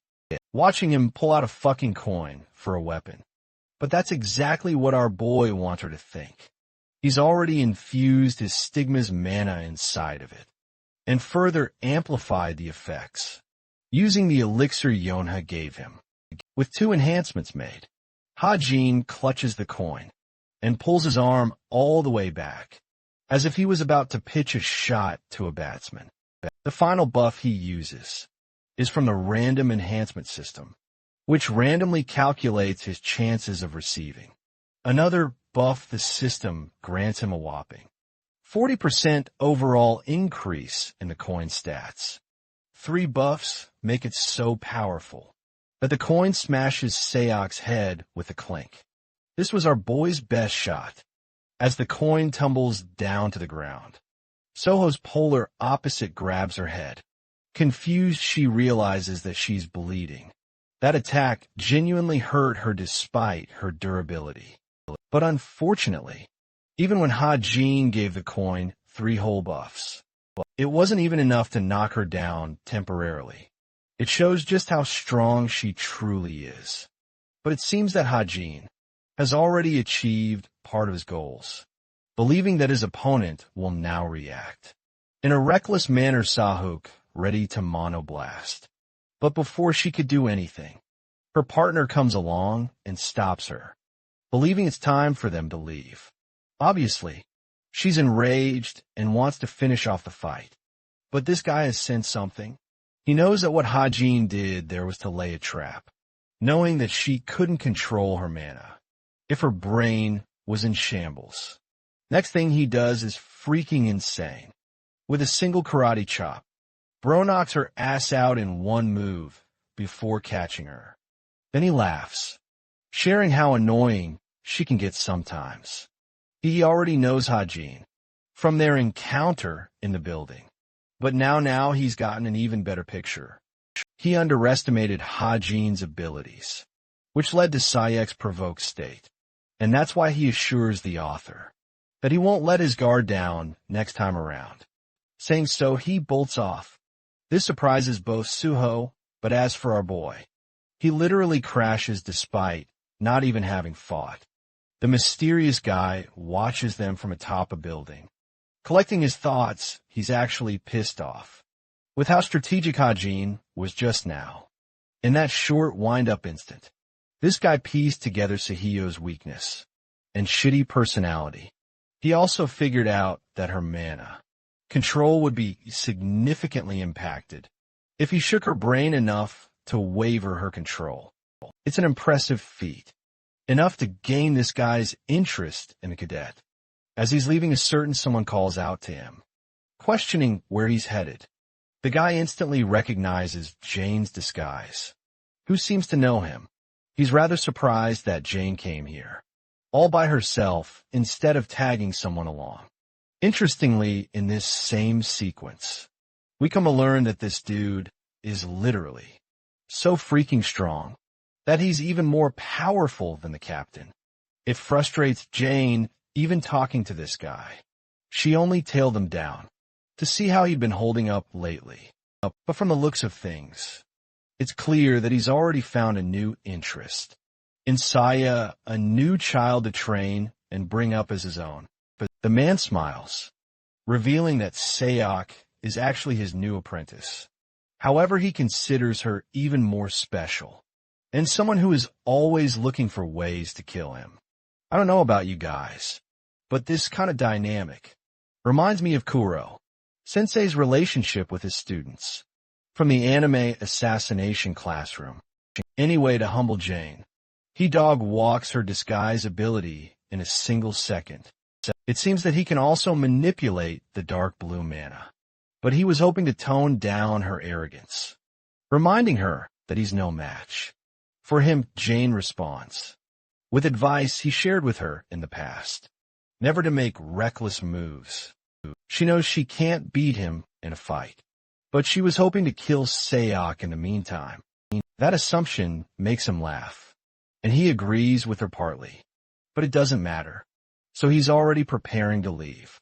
watching him pull out a fucking coin for a weapon. But that's exactly what our boy wants her to think. He's already infused his stigma's mana inside of it, and further amplified the effects, using the elixir Yonha gave him, with 2 enhancements made. Hajin clutches the coin, and pulls his arm all the way back, as if he was about to pitch a shot to a batsman. The final buff he uses is from the random enhancement system, which randomly calculates his chances of receiving. Another buff the system grants him a whopping 40% overall increase in the coin stats. 3 buffs make it so powerful that the coin smashes Seok's head with a clink. This was our boy's best shot, as the coin tumbles down to the ground. Soho's polar opposite grabs her head. Confused, she realizes that she's bleeding. That attack genuinely hurt her despite her durability. But unfortunately, even when Hajin gave the coin 3 whole buffs, it wasn't even enough to knock her down temporarily. It shows just how strong she truly is. But it seems that Hajin has already achieved part of his goals, believing that his opponent will now react. In a reckless manner, Sahuk ready to monoblast. But before she could do anything, her partner comes along and stops her, believing it's time for them to leave. Obviously, she's enraged and wants to finish off the fight. But this guy has sensed something. He knows that what Hajin did there was to lay a trap, knowing that she couldn't control her mana if her brain was in shambles. Next thing he does is freaking insane. With a single karate chop, Bro knocks her ass out in one move before catching her. Then he laughs, sharing how annoying she can get sometimes. He already knows Hajin from their encounter in the building, but now he's gotten an even better picture. He underestimated Hajin's abilities, which led to Sayek's provoked state, and that's why he assures the author that he won't let his guard down next time around. Saying so, he bolts off. This surprises both Suho, but as for our boy, he literally crashes despite not even having fought. The mysterious guy watches them from atop a building. Collecting his thoughts, he's actually pissed off with how strategic Hajin was just now. In that short wind-up instant, this guy pieced together Sahiyo's weakness and shitty personality. He also figured out that her mana control would be significantly impacted if he shook her brain enough to waver her control. It's an impressive feat, enough to gain this guy's interest in a cadet. As he's leaving, a certain someone calls out to him, questioning where he's headed. The guy instantly recognizes Jane's disguise, who seems to know him. He's rather surprised that Jane came here, all by herself, instead of tagging someone along. Interestingly, in this same sequence, we come to learn that this dude is literally so freaking strong that he's even more powerful than the captain. It frustrates Jane even talking to this guy. She only tailed him down to see how he'd been holding up lately. But from the looks of things, It's clear that he's already found a new interest. In Saya, a new child to train and bring up as his own. But the man smiles, revealing that Sayok is actually his new apprentice. However, he considers her even more special, and someone who is always looking for ways to kill him. I don't know about you guys, but this kind of dynamic reminds me of Kuro, Sensei's relationship with his students. From the anime assassination classroom, anyway to humble Jane, he dog walks her disguise ability in a single second. It seems that he can also manipulate the dark blue mana, but he was hoping to tone down her arrogance, reminding her that he's no match. For him, Jane responds with advice he shared with her in the past, never to make reckless moves. She knows she can't beat him in a fight, but she was hoping to kill Sayok in the meantime. That assumption makes him laugh, and he agrees with her partly, but it doesn't matter, so he's already preparing to leave.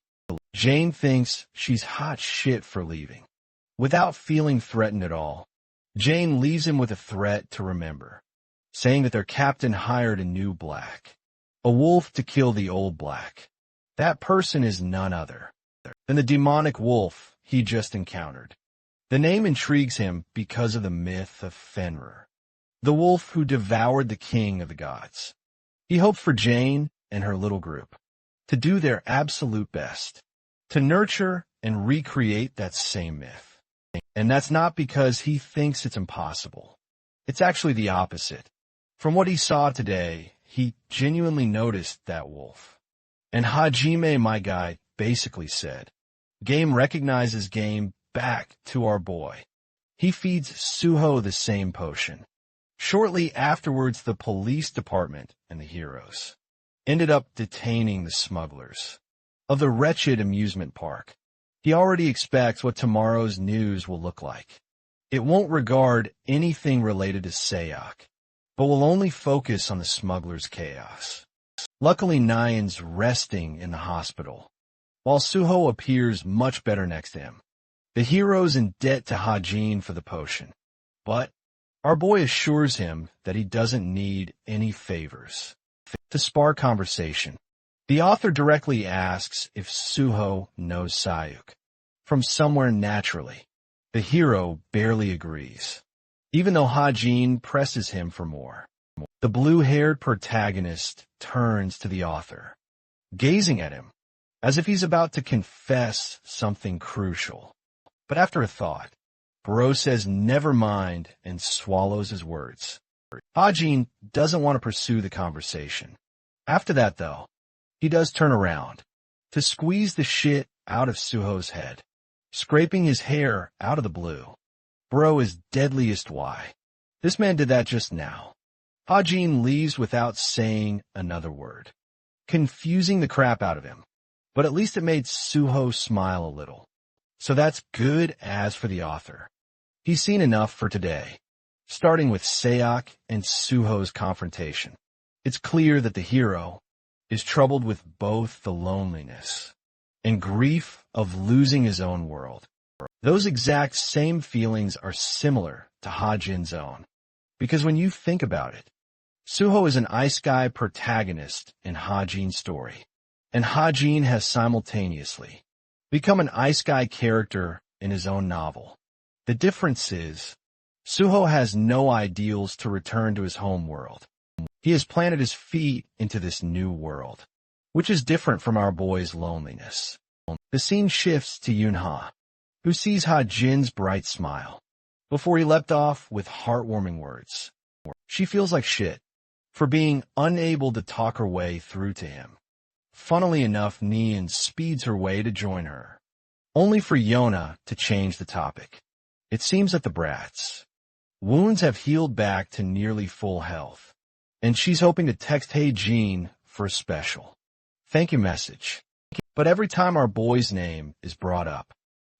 Jane thinks she's hot shit for leaving. Without feeling threatened at all, Jane leaves him with a threat to remember, saying that their captain hired a new black, a wolf to kill the old black. That person is none other than the demonic wolf he just encountered. The name intrigues him because of the myth of Fenrir, the wolf who devoured the king of the gods. He hopes for Jane and her little group to do their absolute best to nurture and recreate that same myth. And that's not because he thinks it's impossible. It's actually the opposite. From what he saw today, he genuinely noticed that wolf. And Hajime, my guy, basically said, "Game recognizes game, back to our boy." He feeds Suho the same potion. Shortly afterwards, the police department and the heroes ended up detaining the smugglers of the wretched amusement park. He already expects what tomorrow's news will look like. It won't regard anything related to Sayok, but will only focus on the smugglers' chaos. Luckily, Nyan's resting in the hospital, while Suho appears much better next to him. The hero's in debt to Hajin for the potion, but our boy assures him that he doesn't need any favors. To spark conversation, the author directly asks if Suho knows Sayuk from somewhere naturally. The hero barely agrees, even though Hajin presses him for more. The blue-haired protagonist turns to the author, gazing at him as if he's about to confess something crucial. But after a thought, Bro says never mind and swallows his words. Hajin doesn't want to pursue the conversation. After that, though, he does turn around to squeeze the shit out of Suho's head, scraping his hair out of the blue. Bro is deadliest why. This man did that just now. Hajin leaves without saying another word, confusing the crap out of him. But at least it made Suho smile a little. So that's good as for the author. He's seen enough for today, starting with Sayok and Suho's confrontation. It's clear that the hero is troubled with both the loneliness and grief of losing his own world. Those exact same feelings are similar to Hajin's own, because when you think about it, Suho is an Ice Guy protagonist in Hajin's story, and Hajin has simultaneously become an Ice Guy character in his own novel. The difference is, Suho has no ideals to return to his home world. He has planted his feet into this new world, which is different from our boy's loneliness. The scene shifts to Yunha, who sees Hajin's bright smile, before he leapt off with heartwarming words. She feels like shit for being unable to talk her way through to him. Funnily enough, Nyan speeds her way to join her, only for Yona to change the topic. It seems that the brats' wounds have healed back to nearly full health, and she's hoping to text Hey Jean for a special thank you message. But every time our boy's name is brought up,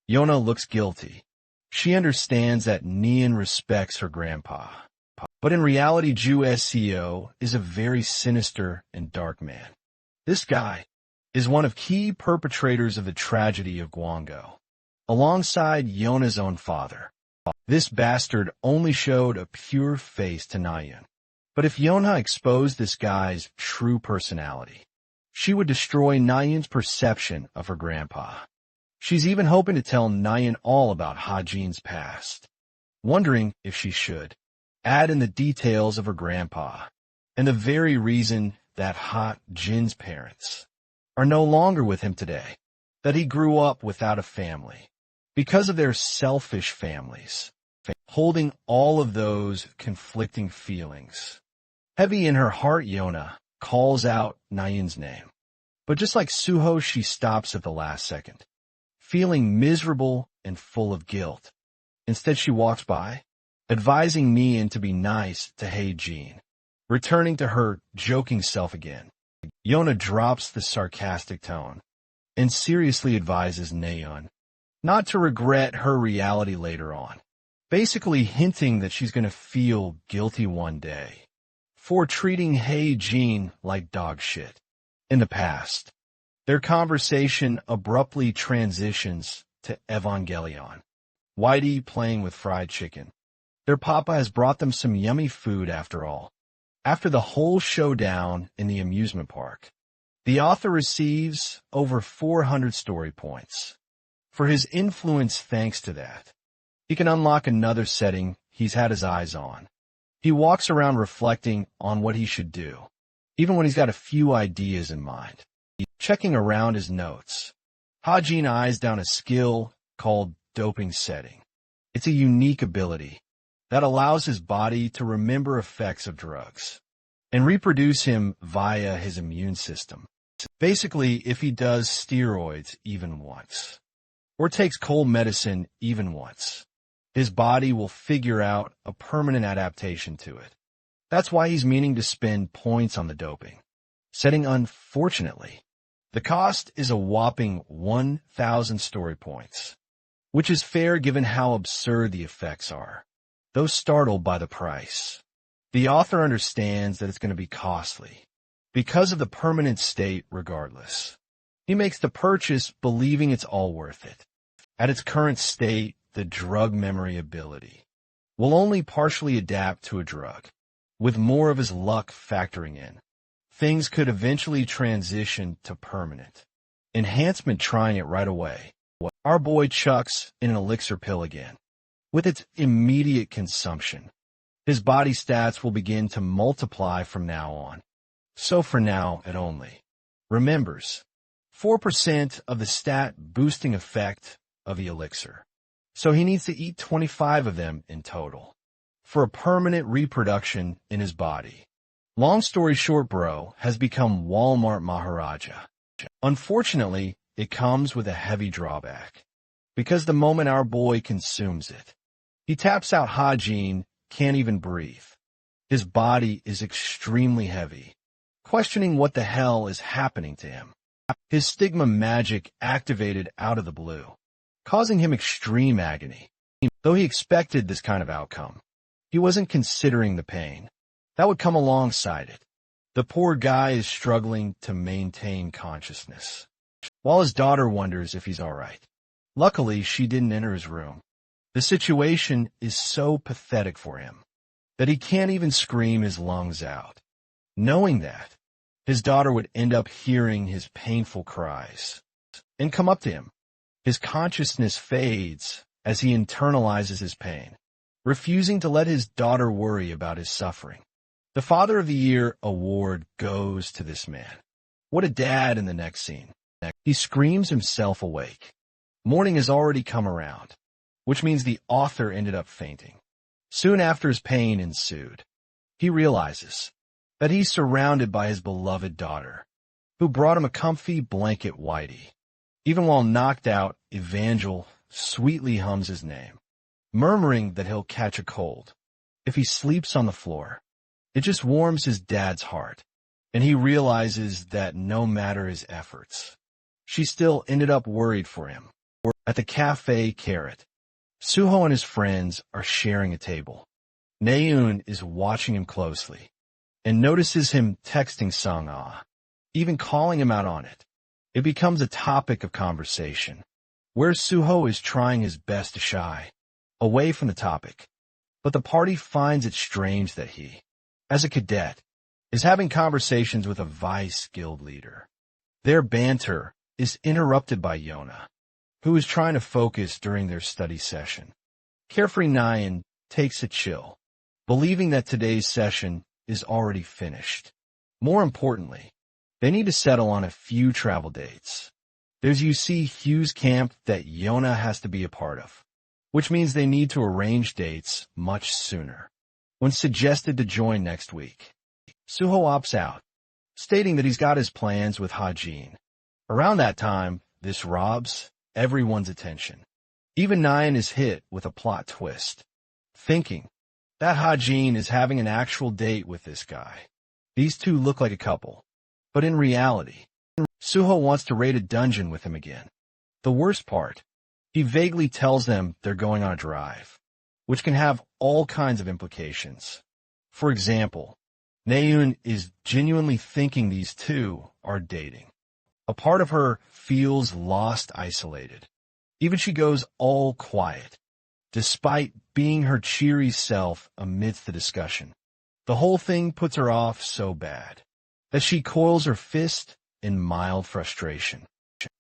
Yona looks guilty. She understands that Nyan respects her grandpa. But in reality, Ju SEO is a very sinister and dark man. This guy is one of key perpetrators of the tragedy of Guango, alongside Yona's own father. This bastard only showed a pure face to Nayeon. But if Yonha exposed this guy's true personality, she would destroy Nayeon's perception of her grandpa. She's even hoping to tell Nayeon all about Ha-jin's past, wondering if she should add in the details of her grandpa and the very reason that Ha-jin's parents are no longer with him today, that he grew up without a family because of their selfish families, holding all of those conflicting feelings. Heavy in her heart, Yona calls out Nayeon's name. But just like Suho, she stops at the last second, feeling miserable and full of guilt. Instead, she walks by, advising Nayeon to be nice to Ha-jin, returning to her joking self again. Yona drops the sarcastic tone and seriously advises Nayeon not to regret her reality later on, basically hinting that she's going to feel guilty one day for treating Ha-jin like dog shit. In the past, their conversation abruptly transitions to Evangelion, Whitey playing with fried chicken. Their papa has brought them some yummy food after all. After the whole showdown in the amusement park, the author receives over 400 story points. For his influence thanks to that, he can unlock another setting he's had his eyes on. He walks around reflecting on what he should do, even when he's got a few ideas in mind. Checking around his notes, Ha-jin eyes down a skill called doping setting. It's a unique ability that allows his body to remember effects of drugs and reproduce him via his immune system. Basically, if he does steroids even once, or takes cold medicine even once, his body will figure out a permanent adaptation to it. That's why he's meaning to spend points on the doping setting. Unfortunately, the cost is a whopping 1,000 story points, which is fair given how absurd the effects are. Though startled by the price, the author understands that it's going to be costly because of the permanent state regardless. He makes the purchase believing it's all worth it. At its current state, the drug memory ability will only partially adapt to a drug, with more of his luck factoring in. Things could eventually transition to permanent enhancement, trying it right away. Our boy chucks in an elixir pill again. With its immediate consumption, his body stats will begin to multiply from now on. So for now, it only remembers 4% of the stat boosting effect of the elixir. So he needs to eat 25 of them in total for a permanent reproduction in his body. Long story short, bro has become Walmart Maharaja. Unfortunately, it comes with a heavy drawback, because the moment our boy consumes it, he taps out. Ha-jin can't even breathe. His body is extremely heavy, questioning what the hell is happening to him. His stigma magic activated out of the blue, causing him extreme agony. Though he expected this kind of outcome, he wasn't considering the pain that would come alongside it. The poor guy is struggling to maintain consciousness, while his daughter wonders if he's all right. Luckily, she didn't enter his room. The situation is so pathetic for him that he can't even scream his lungs out, knowing that his daughter would end up hearing his painful cries and come up to him. His consciousness fades as he internalizes his pain, refusing to let his daughter worry about his suffering. The Father of the Year award goes to this man. What a dad in the next scene. He screams himself awake. Morning has already come around, which means the author ended up fainting. Soon after his pain ensued, he realizes that he's surrounded by his beloved daughter, who brought him a comfy blanket whitey. Even while knocked out, Evangel sweetly hums his name, murmuring that he'll catch a cold if he sleeps on the floor. It just warms his dad's heart, and he realizes that no matter his efforts, she still ended up worried for him. At the Cafe Carrot, Suho and his friends are sharing a table. Nayeon is watching him closely and notices him texting Sung-ah, even calling him out on it. It becomes a topic of conversation, where Suho is trying his best to shy away from the topic. But the party finds it strange that he, as a cadet, is having conversations with a vice guild leader. Their banter is interrupted by Yona, who is trying to focus during their study session. Carefree Nyan takes a chill, believing that today's session is already finished. More importantly, they need to settle on a few travel dates. There's Hugh's camp that Yona has to be a part of, which means they need to arrange dates much sooner. When suggested to join next week, Suho opts out, stating that he's got his plans with Hajin. Around that time, this robs everyone's attention. Even Nyan is hit with a plot twist, thinking that Hajin is having an actual date with this guy. These two look like a couple, but in reality, Suho wants to raid a dungeon with him again. The worst part, he vaguely tells them they're going on a drive, which can have all kinds of implications. For example, Naeun is genuinely thinking these two are dating. A part of her feels lost, isolated. Even she goes all quiet, despite being her cheery self amidst the discussion. The whole thing puts her off so bad that she coils her fist in mild frustration.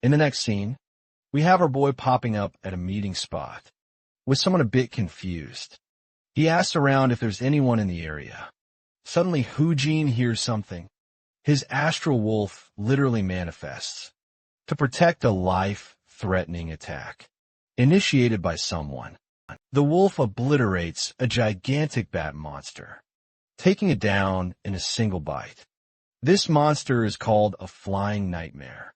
In the next scene, we have our boy popping up at a meeting spot, with someone a bit confused. He asks around if there's anyone in the area. Suddenly, Hujin hears something. His astral wolf literally manifests to protect a life-threatening attack initiated by someone. The wolf obliterates a gigantic bat monster, taking it down in a single bite. This monster is called a flying nightmare,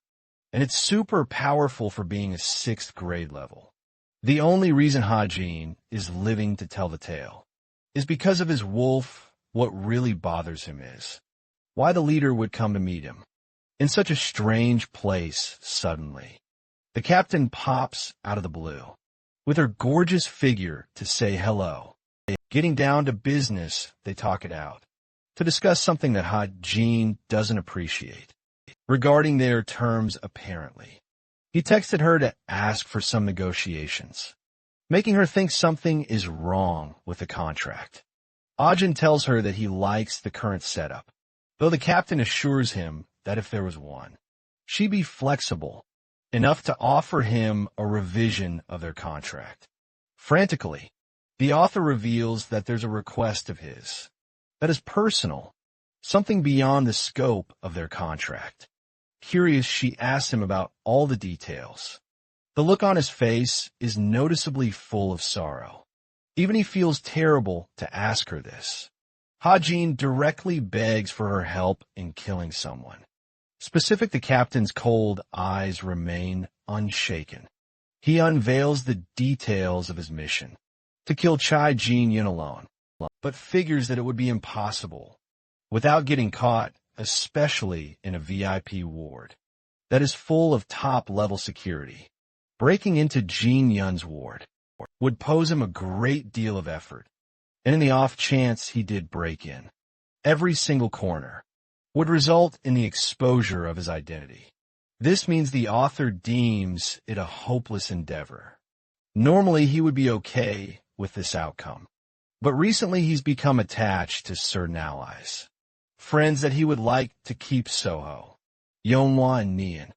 and it's super powerful for being a 6th grade level. The only reason Hajin is living to tell the tale is because of his wolf. What really bothers him is why the leader would come to meet him in such a strange place suddenly. The captain pops out of the blue with her gorgeous figure to say hello. Getting down to business, they talk it out to discuss something that Hajin doesn't appreciate regarding their terms apparently. He texted her to ask for some negotiations, making her think something is wrong with the contract. Ajin tells her that he likes the current setup, though the captain assures him that if there was one, she'd be flexible enough to offer him a revision of their contract. Frantically, the author reveals that there's a request of his that is personal, something beyond the scope of their contract. Curious, she asks him about all the details. The look on his face is noticeably full of sorrow. Even he feels terrible to ask her this. Hajin directly begs for her help in killing someone. Specific, the captain's cold eyes remain unshaken. He unveils the details of his mission, to kill Chai Jin-yun alone, but figures that it would be impossible without getting caught, especially in a VIP ward that is full of top-level security. Breaking into Jin-yun's ward would pose him a great deal of effort, and in the off chance he did break in, every single corner would result in the exposure of his identity. This means the author deems it a hopeless endeavor. Normally he would be okay with this outcome, but recently he's become attached to certain allies, friends that he would like to keep Soho, Yeonhwa and Nian.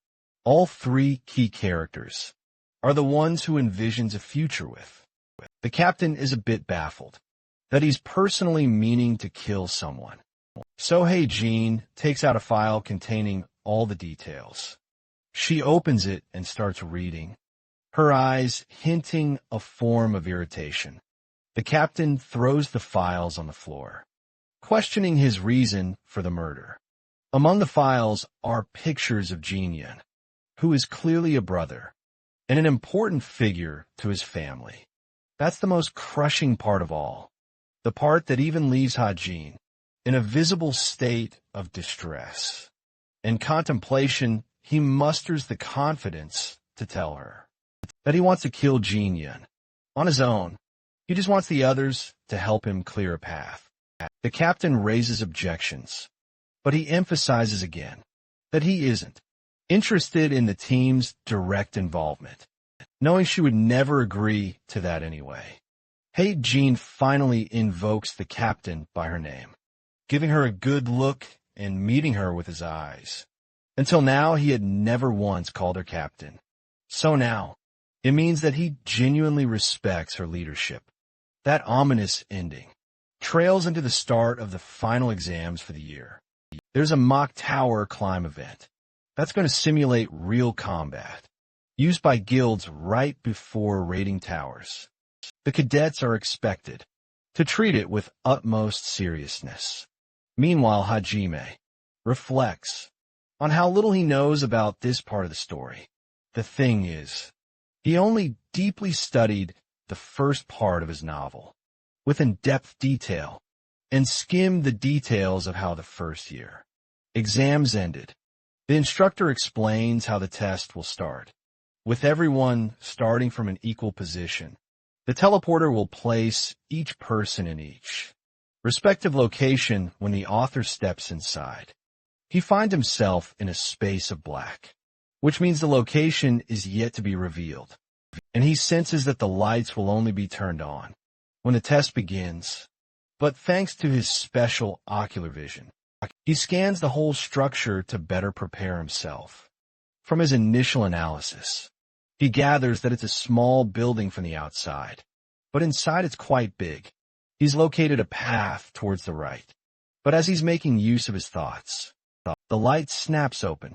All 3 key characters are the ones who envisions a future with. The captain is a bit baffled that he's personally meaning to kill someone. Sohei Jin takes out a file containing all the details. She opens it and starts reading, her eyes hinting a form of irritation. The captain throws the files on the floor, questioning his reason for the murder. Among the files are pictures of Jin-yun, who is clearly a brother and an important figure to his family. That's the most crushing part of all, the part that even leaves Hajin in a visible state of distress. In contemplation, he musters the confidence to tell her that he wants to kill Jin-yun. On his own, he just wants the others to help him clear a path. The captain raises objections, but he emphasizes again that he isn't interested in the team's direct involvement, knowing she would never agree to that anyway. Jean finally invokes the captain by her name, giving her a good look and meeting her with his eyes. Until now, he had never once called her captain. So now, it means that he genuinely respects her leadership. That ominous ending trails into the start of the final exams for the year. There's a mock tower climb event that's going to simulate real combat, used by guilds right before raiding towers. The cadets are expected to treat it with utmost seriousness. Meanwhile, Hajime reflects on how little he knows about this part of the story. The thing is, he only deeply studied the first part of his novel with in-depth detail and skimmed the details of how the first year. Exams ended. The instructor explains how the test will start, with everyone starting from an equal position. The teleporter will place each person in each respective location when the author steps inside. He finds himself in a space of black, which means the location is yet to be revealed, and he senses that the lights will only be turned on when the test begins. But thanks to his special ocular vision, he scans the whole structure to better prepare himself. From his initial analysis, he gathers that it's a small building from the outside, but inside it's quite big. He's located a path towards the right, but as he's making use of his thoughts, the light snaps open.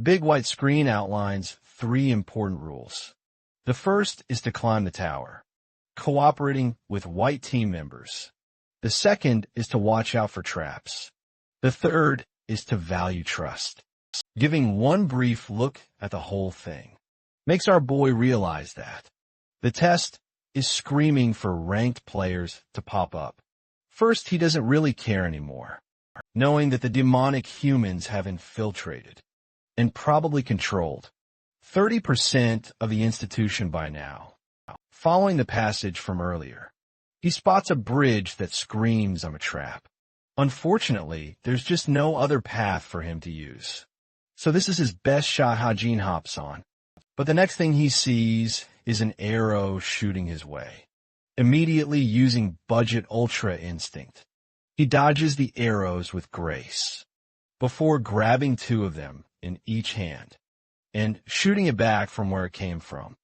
Big white screen outlines 3 important rules. The first is to climb the tower, cooperating with white team members. The second is to watch out for traps. The third is to value trust. Giving one brief look at the whole thing makes our boy realize that the test is screaming for ranked players to pop up. First, he doesn't really care anymore, knowing that the demonic humans have infiltrated and probably controlled 30% of the institution by now. Following the passage from earlier, he spots a bridge that screams I'm a trap. Unfortunately, there's just no other path for him to use. So this is his best shot Hajin hops on. But the next thing he sees is an arrow shooting his way. Immediately using budget ultra instinct, he dodges the arrows with grace, before grabbing 2 of them in each hand and shooting it back from where it came from.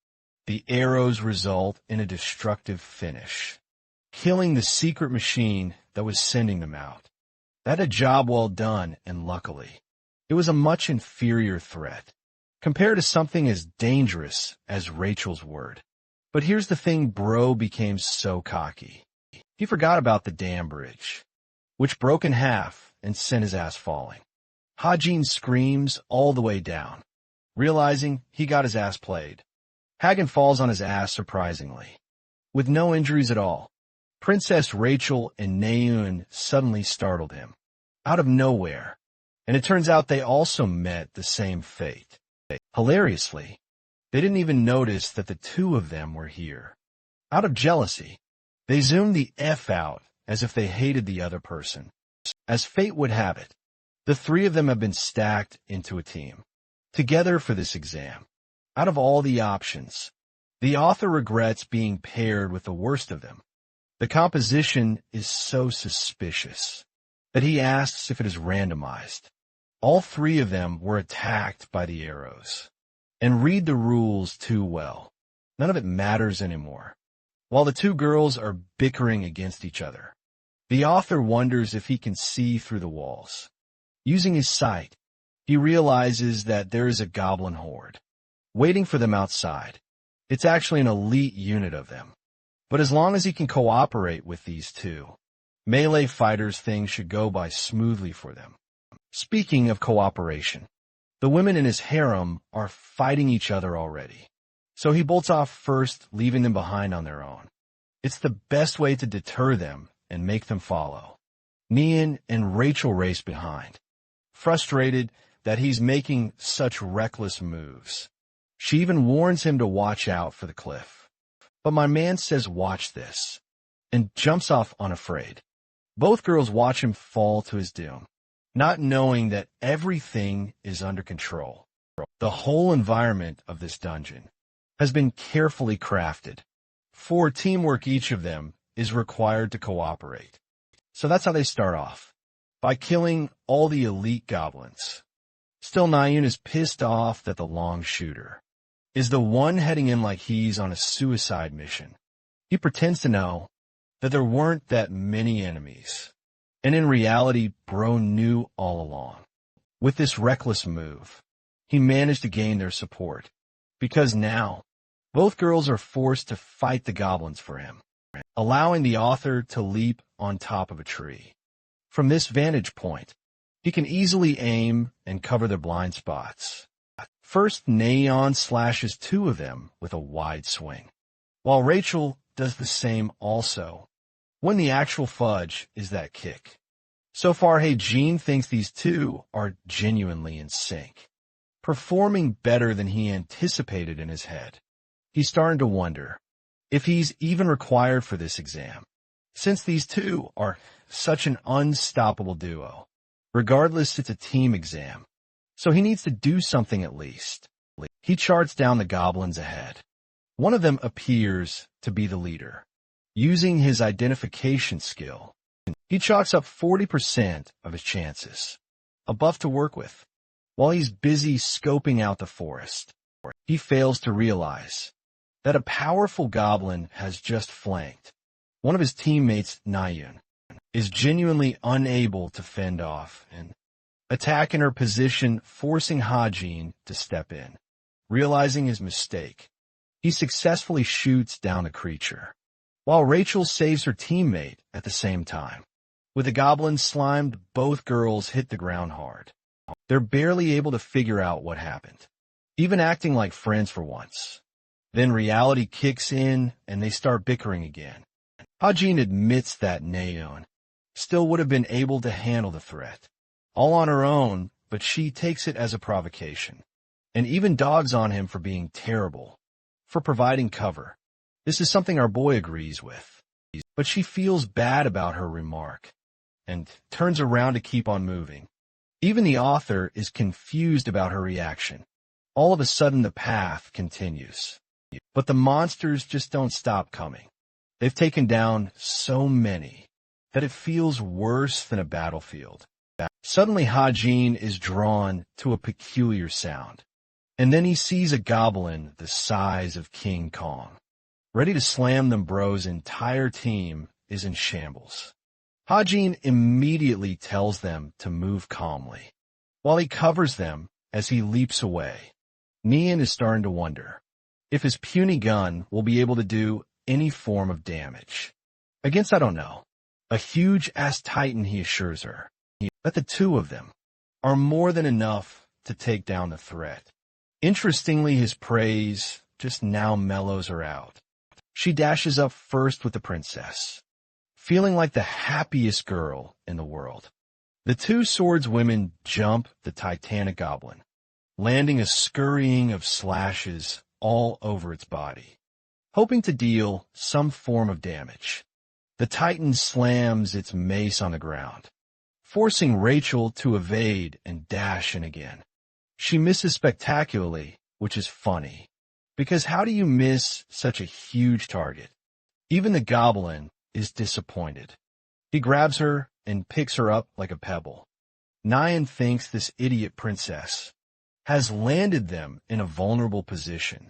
The arrows result in a destructive finish, killing the secret machine that was sending them out. That a job well done, and luckily, it was a much inferior threat, compared to something as dangerous as Rachel's word. But here's the thing, bro became so cocky. He forgot about the damn bridge, which broke in half and sent his ass falling. Hajin screams all the way down, realizing he got his ass played. Hagen falls on his ass surprisingly, with no injuries at all. Princess Rachel and Naeun suddenly startled him, out of nowhere, and it turns out they also met the same fate. Hilariously, they didn't even notice that the 2 of them were here. Out of jealousy, they zoomed the F out as if they hated the other person. As fate would have it, the 3 of them have been stacked into a team, together for this exam. Out of all the options, the author regrets being paired with the worst of them. The composition is so suspicious that he asks if it is randomized. All 3 of them were attacked by the arrows. And read the rules too well. None of it matters anymore. While the 2 girls are bickering against each other, the author wonders if he can see through the walls. Using his sight, he realizes that there is a goblin horde waiting for them outside. It's actually an elite unit of them. But as long as he can cooperate with these 2, melee fighters, things should go by smoothly for them. Speaking of cooperation, the women in his harem are fighting each other already. So he bolts off first, leaving them behind on their own. It's the best way to deter them and make them follow. Neon and Rachel race behind, frustrated that he's making such reckless moves. She even warns him to watch out for the cliff. But my man says watch this, and jumps off unafraid. Both girls watch him fall to his doom, not knowing that everything is under control. The whole environment of this dungeon has been carefully crafted For teamwork, each of them is required to cooperate. So that's how they start off, by killing all the elite goblins. Still, Nayun is pissed off that the long shooter is the one heading in like he's on a suicide mission. He pretends to know that there weren't that many enemies, and in reality, bro knew all along. With this reckless move, he managed to gain their support, because now both girls are forced to fight the goblins for him, allowing the author to leap on top of a tree. From this vantage point, he can easily aim and cover their blind spots. First, Neon slashes two of them with a wide swing, while Rachel does the same also, when the actual fudge is that kick. So far, Jean thinks these two are genuinely in sync, performing better than he anticipated in his head. He's starting to wonder if he's even required for this exam, since these two are such an unstoppable duo. Regardless, it's a team exam, so he needs to do something at least. He charts down the goblins ahead. One of them appears to be the leader. Using his identification skill, he chalks up 40% of his chances, a buff to work with. While he's busy scoping out the forest, he fails to realize that a powerful goblin has just flanked. One of his teammates, Nayun, is genuinely unable to fend off and attack in her position, forcing Hajin to step in. Realizing his mistake, he successfully shoots down the creature, while Rachel saves her teammate at the same time. With the goblin slimed, both girls hit the ground hard. They're barely able to figure out what happened, even acting like friends for once. Then reality kicks in and they start bickering again. Hajin admits that Neon still would have been able to handle the threat, all on her own, but she takes it as a provocation, and even dogs on him for being terrible, for providing cover. This is something our boy agrees with, but she feels bad about her remark, and turns around to keep on moving. Even the author is confused about her reaction. All of a sudden the path continues, but the monsters just don't stop coming. They've taken down so many that it feels worse than a battlefield. Suddenly Hajin is drawn to a peculiar sound, and then he sees a goblin the size of King Kong, ready to slam them. Bro's entire team is in shambles. Hajin immediately tells them to move calmly, while he covers them as he leaps away. Neon is starting to wonder if his puny gun will be able to do any form of damage against, I don't know, a huge-ass titan. He assures her that the two of them are more than enough to take down the threat. Interestingly, his praise just now mellows her out. She dashes up first with the princess, feeling like the happiest girl in the world. The two swordswomen jump the titanic goblin, landing a scurrying of slashes all over its body, hoping to deal some form of damage. The titan slams its mace on the ground, forcing Rachel to evade and dash in again. She misses spectacularly, which is funny, because how do you miss such a huge target? Even the goblin is disappointed. He grabs her and picks her up like a pebble. Nyan thinks this idiot princess has landed them in a vulnerable position.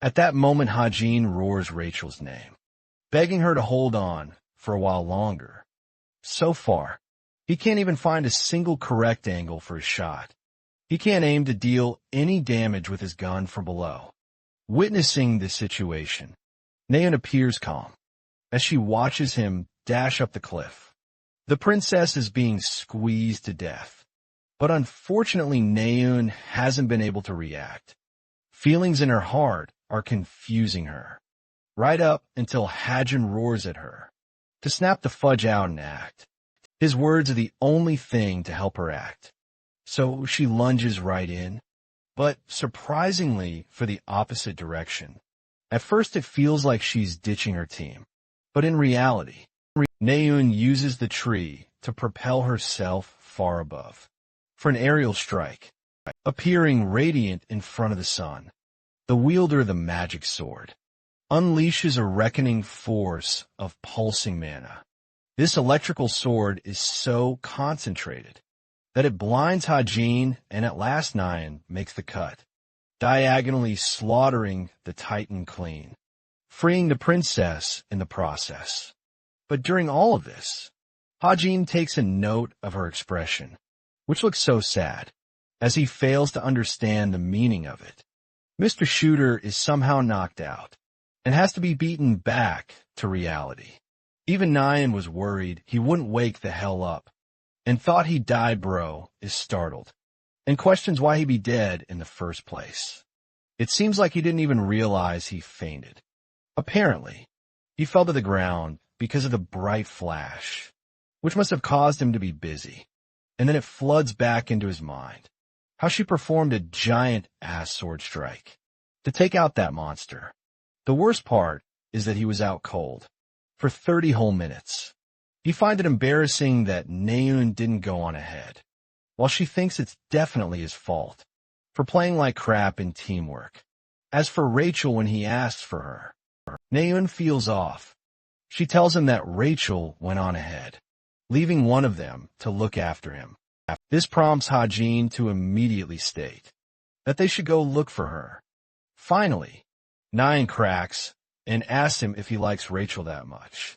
At that moment, Hajin roars Rachel's name, begging her to hold on for a while longer. So far, he can't even find a single correct angle for his shot. He can't aim to deal any damage with his gun from below. Witnessing the situation, Naeun appears calm as she watches him dash up the cliff. The princess is being squeezed to death, but unfortunately Naeun hasn't been able to react. Feelings in her heart are confusing her, right up until Hajin roars at her to snap the fudge out and act. His words are the only thing to help her act, so she lunges right in, but surprisingly for the opposite direction. At first it feels like she's ditching her team, but in reality, Naeun uses the tree to propel herself far above for an aerial strike, appearing radiant in front of the sun, the wielder of the magic sword. unleashes a reckoning force of pulsing mana. This electrical sword is so concentrated that it blinds Hajin and at last Nyan makes the cut, diagonally slaughtering the Titan clean, freeing the princess in the process. But during all of this, Hajin takes a note of her expression, which looks so sad, as he fails to understand the meaning of it. Mr. Shooter is somehow knocked out and has to be beaten back to reality. Even Nyan was worried he wouldn't wake the hell up, and thought he'd die. Bro is startled and questions why he'd be dead in the first place. It seems like he didn't even realize he fainted. Apparently, he fell to the ground because of the bright flash, which must have caused him to be busy. And then it floods back into his mind how she performed a giant ass sword strike to take out that monster. The worst part is that he was out cold for 30 whole minutes. He finds it embarrassing that Naeun didn't go on ahead, while she thinks it's definitely his fault for playing like crap in teamwork. As for Rachel, when he asks for her, Naeun feels off. She tells him that Rachel went on ahead, leaving one of them to look after him. This prompts Hajin to immediately state that they should go look for her. Finally, Nyan cracks and asks him if he likes Rachel that much.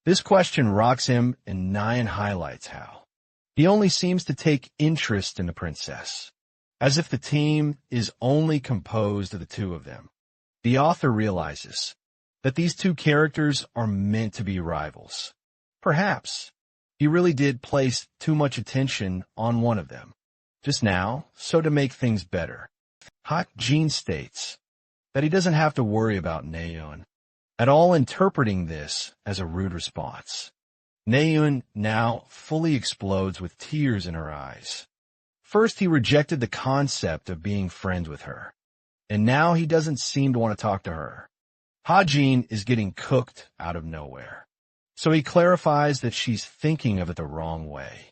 This question rocks him, and Nyan highlights how he only seems to take interest in the princess, as if the team is only composed of the two of them. The author realizes that these two characters are meant to be rivals. Perhaps he really did place too much attention on one of them just now, so to make things better, Hajin states that he doesn't have to worry about Naeun at all, interpreting this as a rude response. Naeun now fully explodes with tears in her eyes. First, he rejected the concept of being friends with her, and now he doesn't seem to want to talk to her. Hajin is getting cooked out of nowhere, so he clarifies that she's thinking of it the wrong way.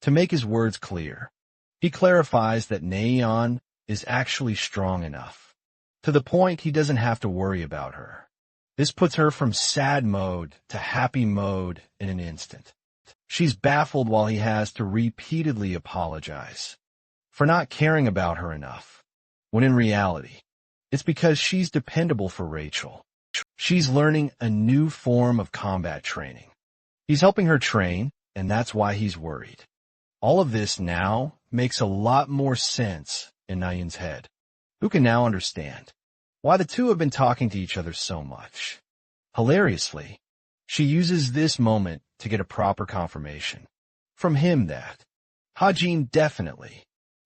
To make his words clear, he clarifies that Naeun is actually strong enough, to the point he doesn't have to worry about her. This puts her from sad mode to happy mode in an instant. She's baffled while he has to repeatedly apologize for not caring about her enough, when in reality, it's because she's dependable for Rachel. She's learning a new form of combat training. He's helping her train, and that's why he's worried. All of this now makes a lot more sense in Nyan's head, who can now understand why the two have been talking to each other so much. Hilariously, she uses this moment to get a proper confirmation from him that Hajin definitely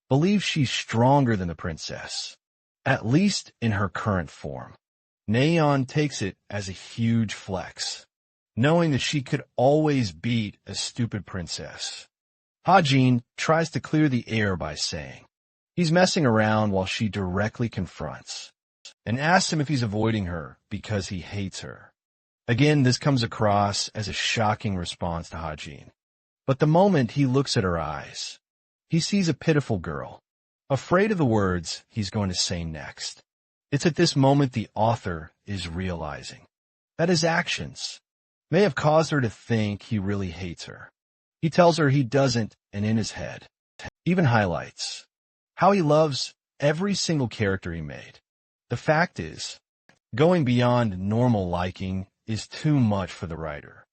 believes she's stronger than the princess, at least in her current form. Naeun takes it as a huge flex, knowing that she could always beat a stupid princess. Hajin tries to clear the air by saying he's messing around, while she directly confronts and asks him if he's avoiding her because he hates her. Again, this comes across as a shocking response to Hajin. But the moment he looks at her eyes, he sees a pitiful girl, afraid of the words he's going to say next. It's at this moment the author is realizing that his actions may have caused her to think he really hates her. He tells her he doesn't, and in his head, even highlights how he loves every single character he made. The fact is, going beyond normal liking is too much for the writer.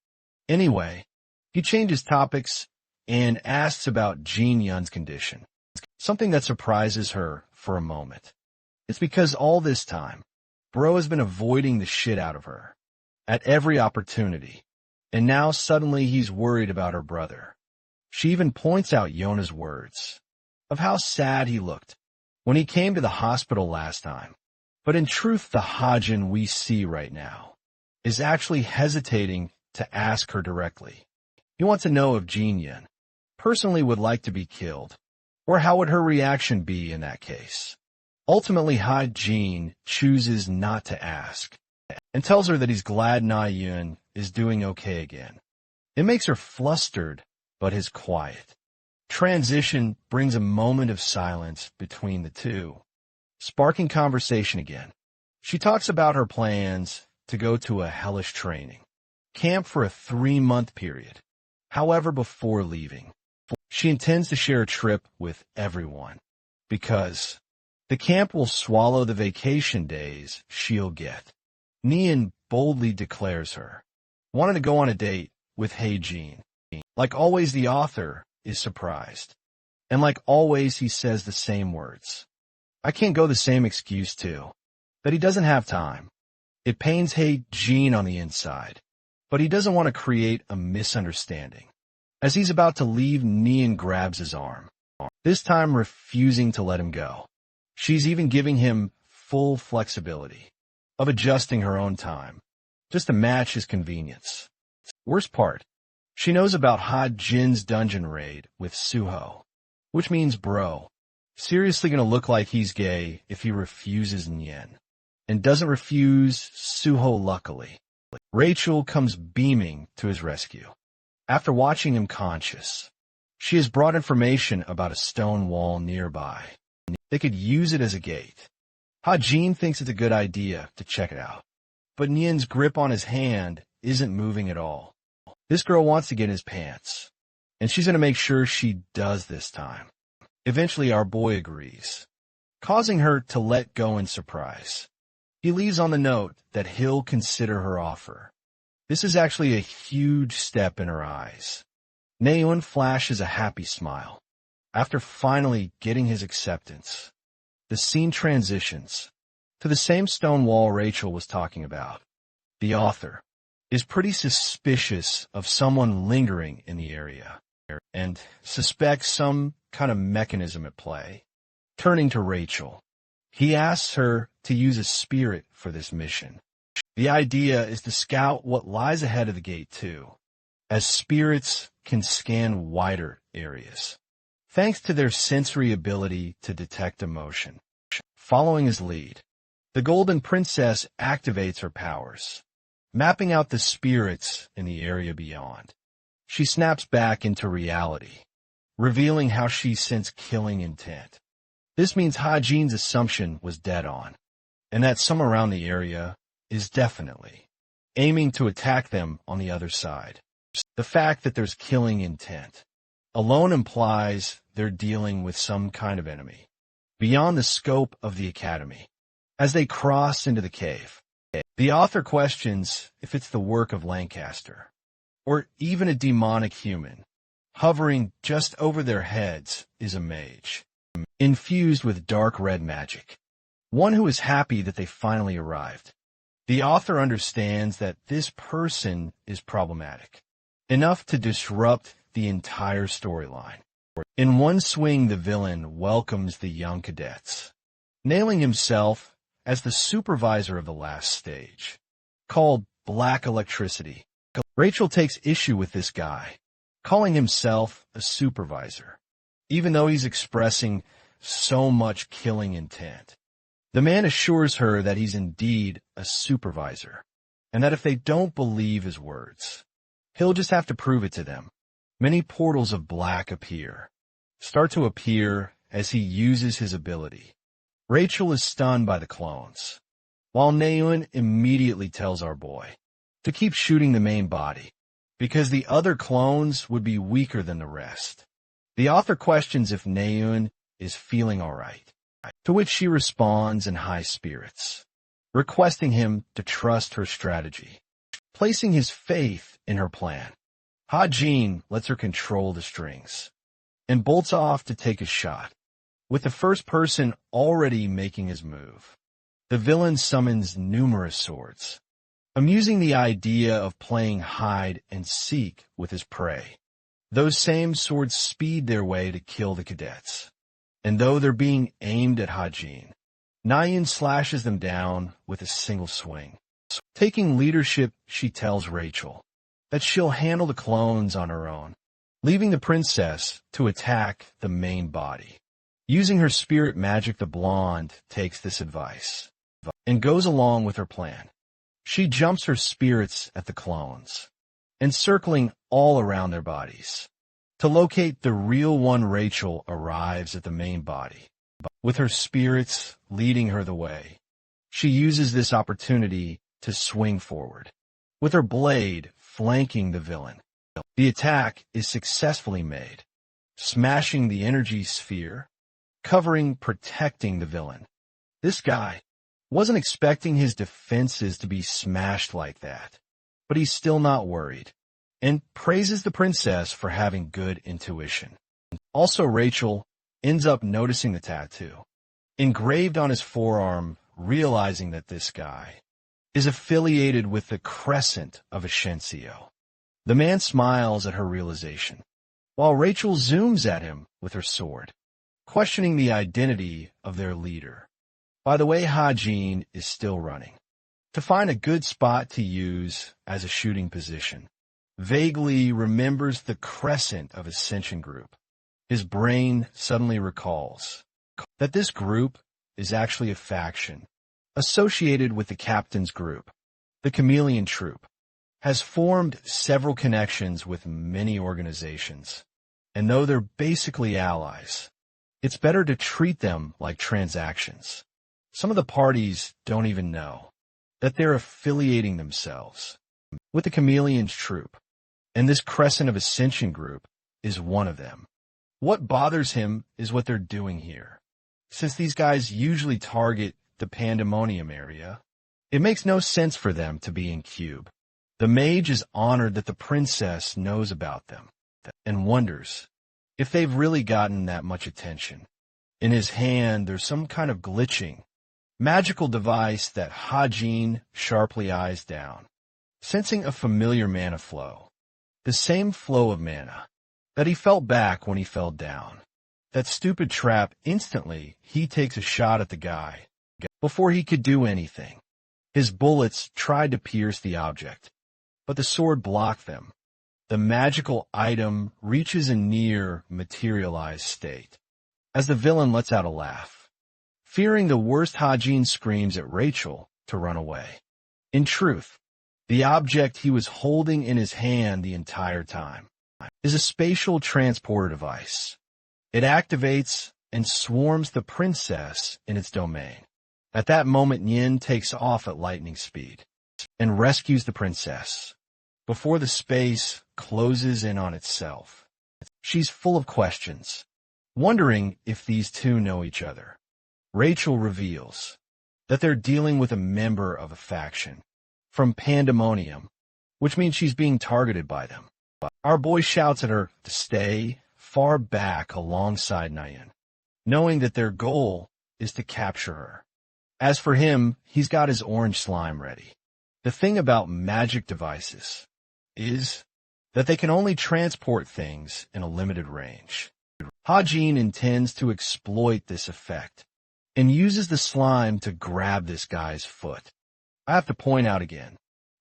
Anyway, he changes topics and asks about Jin Yun's condition, something that surprises her for a moment. It's because all this time, Bro has been avoiding the shit out of her at every opportunity, and now suddenly he's worried about her brother. She even points out Yona's words of how sad he looked when he came to the hospital last time. But in truth, the Hajin we see right now is actually hesitating to ask her directly. He wants to know if Jin Yun personally would like to be killed, or how would her reaction be in that case. Ultimately, Hajin chooses not to ask and tells her that he's glad Na-Yun is doing okay again. It makes her flustered, but is quiet. Transition brings a moment of silence between the two, sparking conversation again. She talks about her plans to go to a hellish training camp for a 3-month period. However, before leaving, she intends to share a trip with everyone because the camp will swallow the vacation days she'll get. Nian boldly declares her wanting to go on a date with Hae-jin. Like always, the author is surprised. And like always, he says the same words. I can't go, the same excuse too. That he doesn't have time. It pains Hae-jin on the inside, but he doesn't want to create a misunderstanding. As he's about to leave, Nian grabs his arm, this time refusing to let him go. She's even giving him full flexibility of adjusting her own time, just to match his convenience. Worst part, she knows about Ha-jin's dungeon raid with Suho, which means bro. Seriously gonna look like he's gay if he refuses Nian, and doesn't refuse Suho luckily. Rachel comes beaming to his rescue. After watching him conscious, she has brought information about a stone wall nearby. They could use it as a gate. Ha-jin thinks it's a good idea to check it out, but Nian's grip on his hand isn't moving at all. This girl wants to get in his pants, and she's going to make sure she does this time. Eventually, our boy agrees, causing her to let go in surprise. He leaves on the note that he'll consider her offer. This is actually a huge step in her eyes. Naeun flashes a happy smile. After finally getting his acceptance, the scene transitions to the same stone wall Rachel was talking about. The author is pretty suspicious of someone lingering in the area and suspects some kind of mechanism at play. Turning to Rachel, he asks her to use a spirit for this mission. The idea is to scout what lies ahead of the gate too, as spirits can scan wider areas, thanks to their sensory ability to detect emotion. Following his lead, the Golden Princess activates her powers, mapping out the spirits in the area beyond. She snaps back into reality, revealing how she sensed killing intent. This means Ha-jin's assumption was dead on, and that someone around the area is definitely aiming to attack them on the other side. The fact that there's killing intent alone implies they're dealing with some kind of enemy beyond the scope of the academy. As they cross into the cave, the author questions if it's the work of Lancaster, or even a demonic human. Hovering just over their heads is a mage, infused with dark red magic, one who is happy that they finally arrived. The author understands that this person is problematic, enough to disrupt the entire storyline. In one swing, the villain welcomes the young cadets, nailing himself as the supervisor of the last stage, called Black Electricity. Rachel takes issue with this guy, calling himself a supervisor, even though he's expressing so much killing intent. The man assures her that he's indeed a supervisor, and that if they don't believe his words, he'll just have to prove it to them. Many portals of black start to appear as he uses his ability. Rachel is stunned by the clones, while Naeun immediately tells our boy to keep shooting the main body, because the other clones would be weaker than the rest. The author questions if Naeun is feeling alright, to which she responds in high spirits, requesting him to trust her strategy, placing his faith in her plan. Ha-jin lets her control the strings, and bolts off to take a shot, with the first person already making his move. The villain summons numerous swords, amusing the idea of playing hide and seek with his prey. Those same swords speed their way to kill the cadets, and though they're being aimed at Ha-jin, Naeun slashes them down with a single swing. Taking leadership, she tells Rachel that she'll handle the clones on her own, leaving the princess to attack the main body. Using her spirit magic, the blonde takes this advice and goes along with her plan. She jumps her spirits at the clones, encircling all around their bodies. To locate the real one, Rachel arrives at the main body, with her spirits leading her the way. She uses this opportunity to swing forward, with her blade flanking the villain. The attack is successfully made, smashing the energy sphere, protecting the villain. This guy wasn't expecting his defenses to be smashed like that, but he's still not worried, and praises the princess for having good intuition. Also, Rachel ends up noticing the tattoo engraved on his forearm, realizing that this guy is affiliated with the crescent of Ascencio. The man smiles at her realization, while Rachel zooms at him with her sword, questioning the identity of their leader. By the way, Hajin is still running to find a good spot to use as a shooting position. Vaguely remembers the crescent of Ascension group. His brain suddenly recalls that this group is actually a faction associated with the captain's group. The Chameleon Troop has formed several connections with many organizations, and though they're basically allies, it's better to treat them like transactions. Some of the parties don't even know that they're affiliating themselves with the Chameleon's Troop, and this Crescent of Ascension group is one of them. What bothers him is what they're doing here. Since these guys usually target the Pandemonium area, it makes no sense for them to be in Cube. The mage is honored that the princess knows about them, and wonders if they've really gotten that much attention. In his hand, there's some kind of glitching, magical device that Hajin sharply eyes down, sensing a familiar mana flow. The same flow of mana that he felt back when he fell down. That stupid trap. Instantly, he takes a shot at the guy. Before he could do anything, his bullets tried to pierce the object, but the sword blocked them. The magical item reaches a near materialized state. As the villain lets out a laugh, fearing the worst, Hajin screams at Rachel to run away. In truth, the object he was holding in his hand the entire time is a spatial transporter device. It activates and swarms the princess in its domain. At that moment, Yin takes off at lightning speed and rescues the princess before the space closes in on itself. She's full of questions, wondering if these two know each other. Rachel reveals that they're dealing with a member of a faction from Pandemonium, which means she's being targeted by them. Our boy shouts at her to stay far back alongside Nayan, knowing that their goal is to capture her. As for him, he's got his orange slime ready. The thing about magic devices is that they can only transport things in a limited range. Hajin intends to exploit this effect and uses the slime to grab this guy's foot. I have to point out again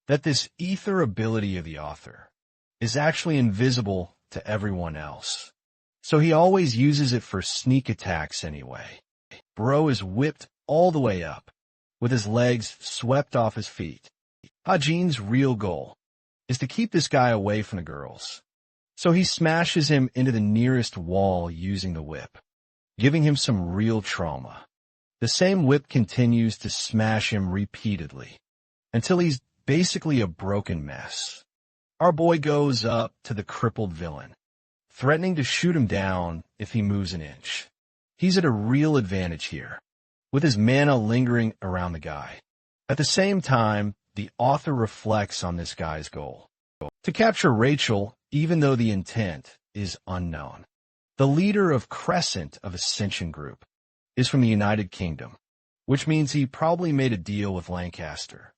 that this ether ability of the author is actually invisible to everyone else, so he always uses it for sneak attacks anyway. Bro is whipped all the way up, with his legs swept off his feet. Hajin's real goal is to keep this guy away from the girls, so he smashes him into the nearest wall using the whip, giving him some real trauma. The same whip continues to smash him repeatedly, until he's basically a broken mess. Our boy goes up to the crippled villain, threatening to shoot him down if he moves an inch. He's at a real advantage here, with his mana lingering around the guy. At the same time, the author reflects on this guy's goal: to capture Rachel, even though the intent is unknown. The leader of Crescent of Ascension Group is from the United Kingdom, which means he probably made a deal with Lancaster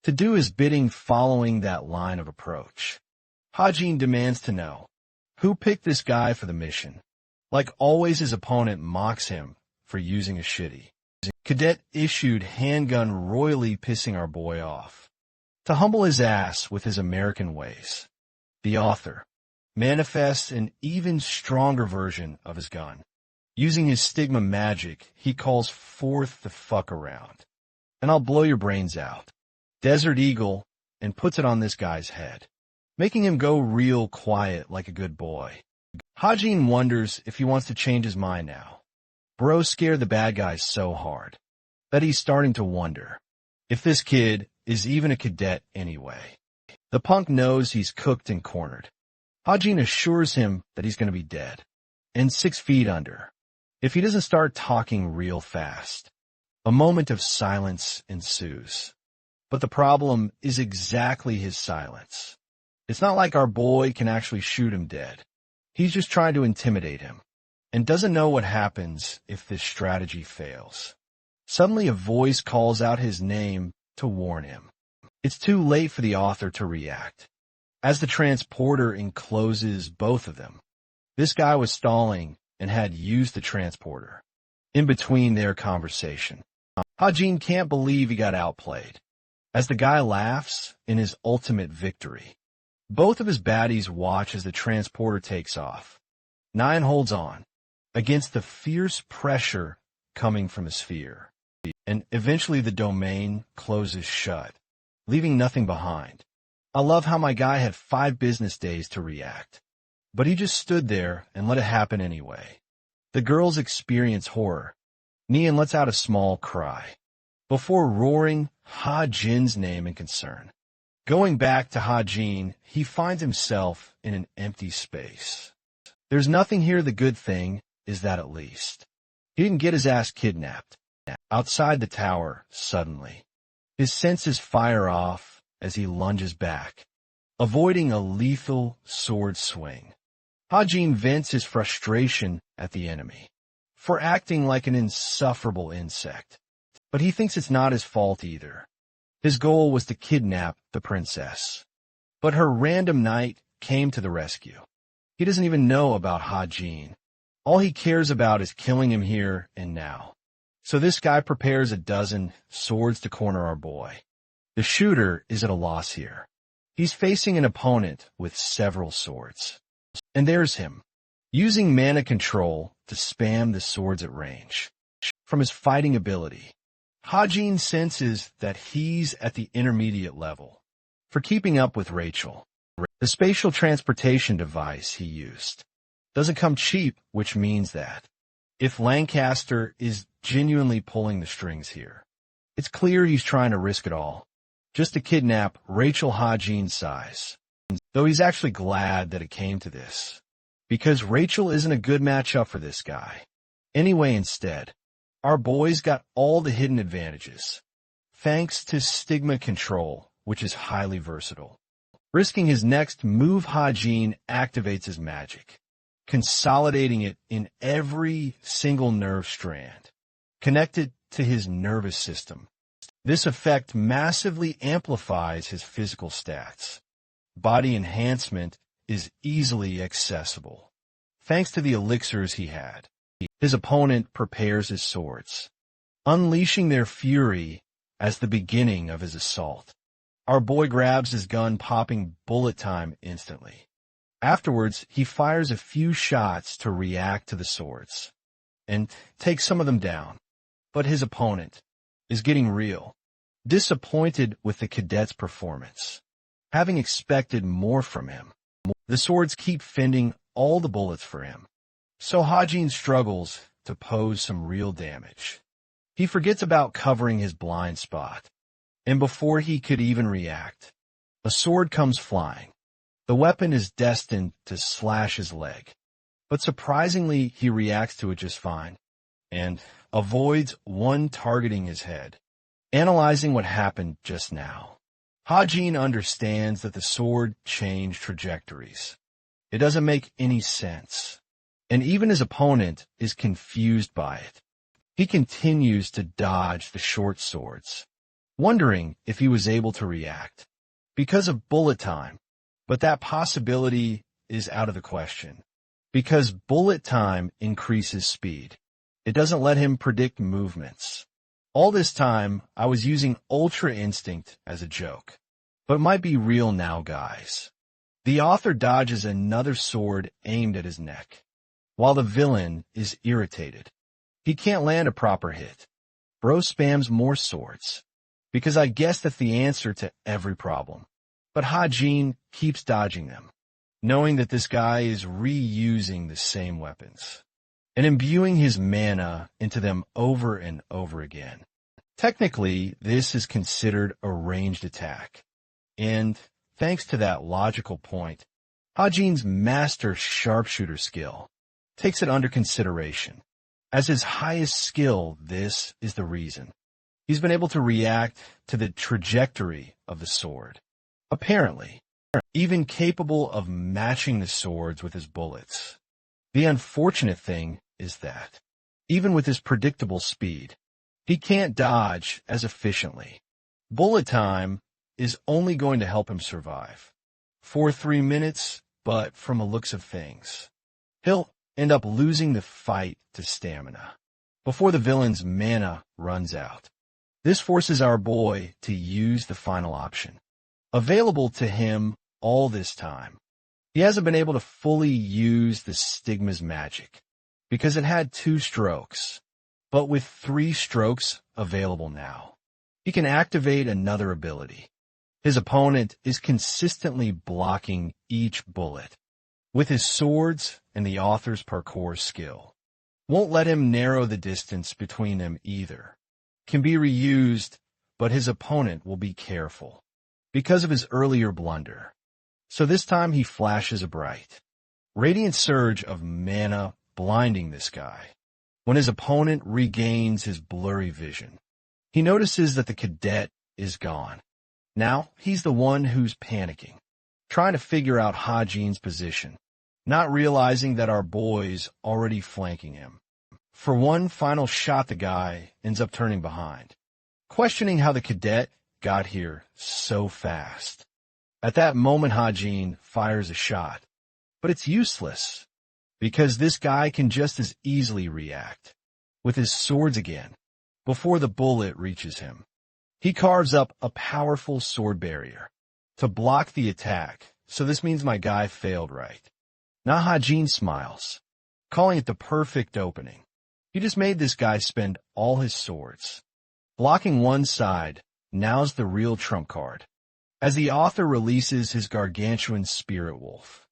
to do his bidding following that line of approach. Hajin demands to know who picked this guy for the mission. Like always, his opponent mocks him for using a shitty cadet-issued handgun, royally pissing our boy off. To humble his ass with his American ways, the author manifests an even stronger version of his gun. Using his stigma magic, he calls forth the fuck around, and I'll blow your brains out. Desert Eagle, and puts it on this guy's head, making him go real quiet like a good boy. Hajin wonders if he wants to change his mind now. Bro scared the bad guys so hard that he's starting to wonder if this kid is even a cadet anyway. The punk knows he's cooked and cornered. Hajin assures him that he's going to be dead, and 6 feet under, if he doesn't start talking real fast. A moment of silence ensues. But the problem is exactly his silence. It's not like our boy can actually shoot him dead. He's just trying to intimidate him, and doesn't know what happens if this strategy fails. Suddenly a voice calls out his name to warn him. It's too late for the author to react, as the transporter encloses both of them. This guy was stalling and had used the transporter in between their conversation. Hajin can't believe he got outplayed, as the guy laughs in his ultimate victory. Both of his baddies watch as the transporter takes off. 9 holds on, against the fierce pressure coming from his sphere, and eventually the domain closes shut, leaving nothing behind. I love how my guy had 5 business days to react, but he just stood there and let it happen anyway. The girls experience horror. Nian lets out a small cry, before roaring Ha-Jin's name in concern. Going back to Ha-Jin, he finds himself in an empty space. There's nothing here. The good thing is that at least he didn't get his ass kidnapped. Outside the tower, suddenly, his senses fire off as he lunges back, avoiding a lethal sword swing. Hajin vents his frustration at the enemy for acting like an insufferable insect, but he thinks it's not his fault either. His goal was to kidnap the princess, but her random knight came to the rescue. He doesn't even know about Hajin. All he cares about is killing him here and now. So this guy prepares a dozen swords to corner our boy. The shooter is at a loss here. He's facing an opponent with several swords. And there's him, using mana control to spam the swords at range. From his fighting ability, Hajin senses that he's at the intermediate level for keeping up with Rachel. The spatial transportation device he used doesn't come cheap, which means that if Lancaster is genuinely pulling the strings here, it's clear he's trying to risk it all just to kidnap Rachel Hajin's size. Though he's actually glad that it came to this, because Rachel isn't a good matchup for this guy. Anyway, instead, our boy's got all the hidden advantages, thanks to stigma control, which is highly versatile. Risking his next move, Hajin activates his magic, consolidating it in every single nerve strand connected to his nervous system. This effect massively amplifies his physical stats. Body enhancement is easily accessible, thanks to the elixirs he had. His opponent prepares his swords, unleashing their fury as the beginning of his assault. Our boy grabs his gun, popping bullet time instantly. Afterwards, he fires a few shots to react to the swords and takes some of them down. But his opponent is getting real, disappointed with the cadet's performance, having expected more from him. The swords keep fending all the bullets for him, so Hajin struggles to pose some real damage. He forgets about covering his blind spot, and before he could even react, a sword comes flying. The weapon is destined to slash his leg, but surprisingly he reacts to it just fine, and avoids one targeting his head. Analyzing what happened just now, Hajin understands that the sword changed trajectories. It doesn't make any sense, and even his opponent is confused by it. He continues to dodge the short swords, wondering if he was able to react because of bullet time, but that possibility is out of the question, because bullet time increases speed. It doesn't let him predict movements. All this time, I was using Ultra Instinct as a joke, but it might be real now, guys. The author dodges another sword aimed at his neck, while the villain is irritated. He can't land a proper hit. Bro spams more swords, because I guess that's the answer to every problem. But Hajin keeps dodging them, knowing that this guy is reusing the same weapons and imbuing his mana into them over and over again. Technically, this is considered a ranged attack. And thanks to that logical point, Hajin's master sharpshooter skill takes it under consideration. As his highest skill, this is the reason. He's been able to react to the trajectory of the sword. Apparently, even capable of matching the swords with his bullets. The unfortunate thing is that, even with his predictable speed, he can't dodge as efficiently. Bullet time is only going to help him survive. For 3 minutes, but from the looks of things, he'll end up losing the fight to stamina before the villain's mana runs out. This forces our boy to use the final option, available to him all this time. He hasn't been able to fully use the Stigma's magic because it had 2 strokes, but with 3 strokes available now, he can activate another ability. His opponent is consistently blocking each bullet with his swords, and the author's parkour skill won't let him narrow the distance between them either. Can be reused, but his opponent will be careful because of his earlier blunder. So this time he flashes a bright, radiant surge of mana blinding this guy. When his opponent regains his blurry vision, he notices that the cadet is gone. Now he's the one who's panicking, trying to figure out Hajin's position, not realizing that our boy's already flanking him. For one final shot, the guy ends up turning behind, questioning how the cadet got here so fast. At that moment, Hajin fires a shot, but it's useless because this guy can just as easily react with his swords again before the bullet reaches him. He carves up a powerful sword barrier to block the attack, so this means my guy failed right. Now Hajin smiles, calling it the perfect opening. He just made this guy spend all his swords. Blocking one side, now's the real trump card, as the author releases his gargantuan spirit wolf,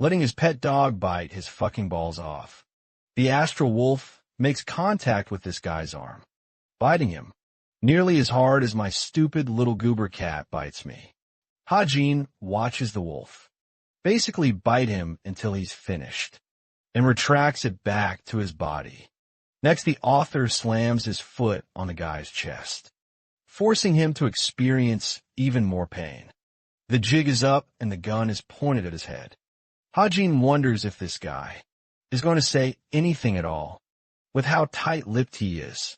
letting his pet dog bite his fucking balls off. The astral wolf makes contact with this guy's arm, biting him nearly as hard as my stupid little goober cat bites me. Hajin watches the wolf basically bite him until he's finished, and retracts it back to his body. Next, the author slams his foot on the guy's chest, forcing him to experience even more pain. The jig is up and the gun is pointed at his head. Hajin wonders if this guy is going to say anything at all, with how tight-lipped he is.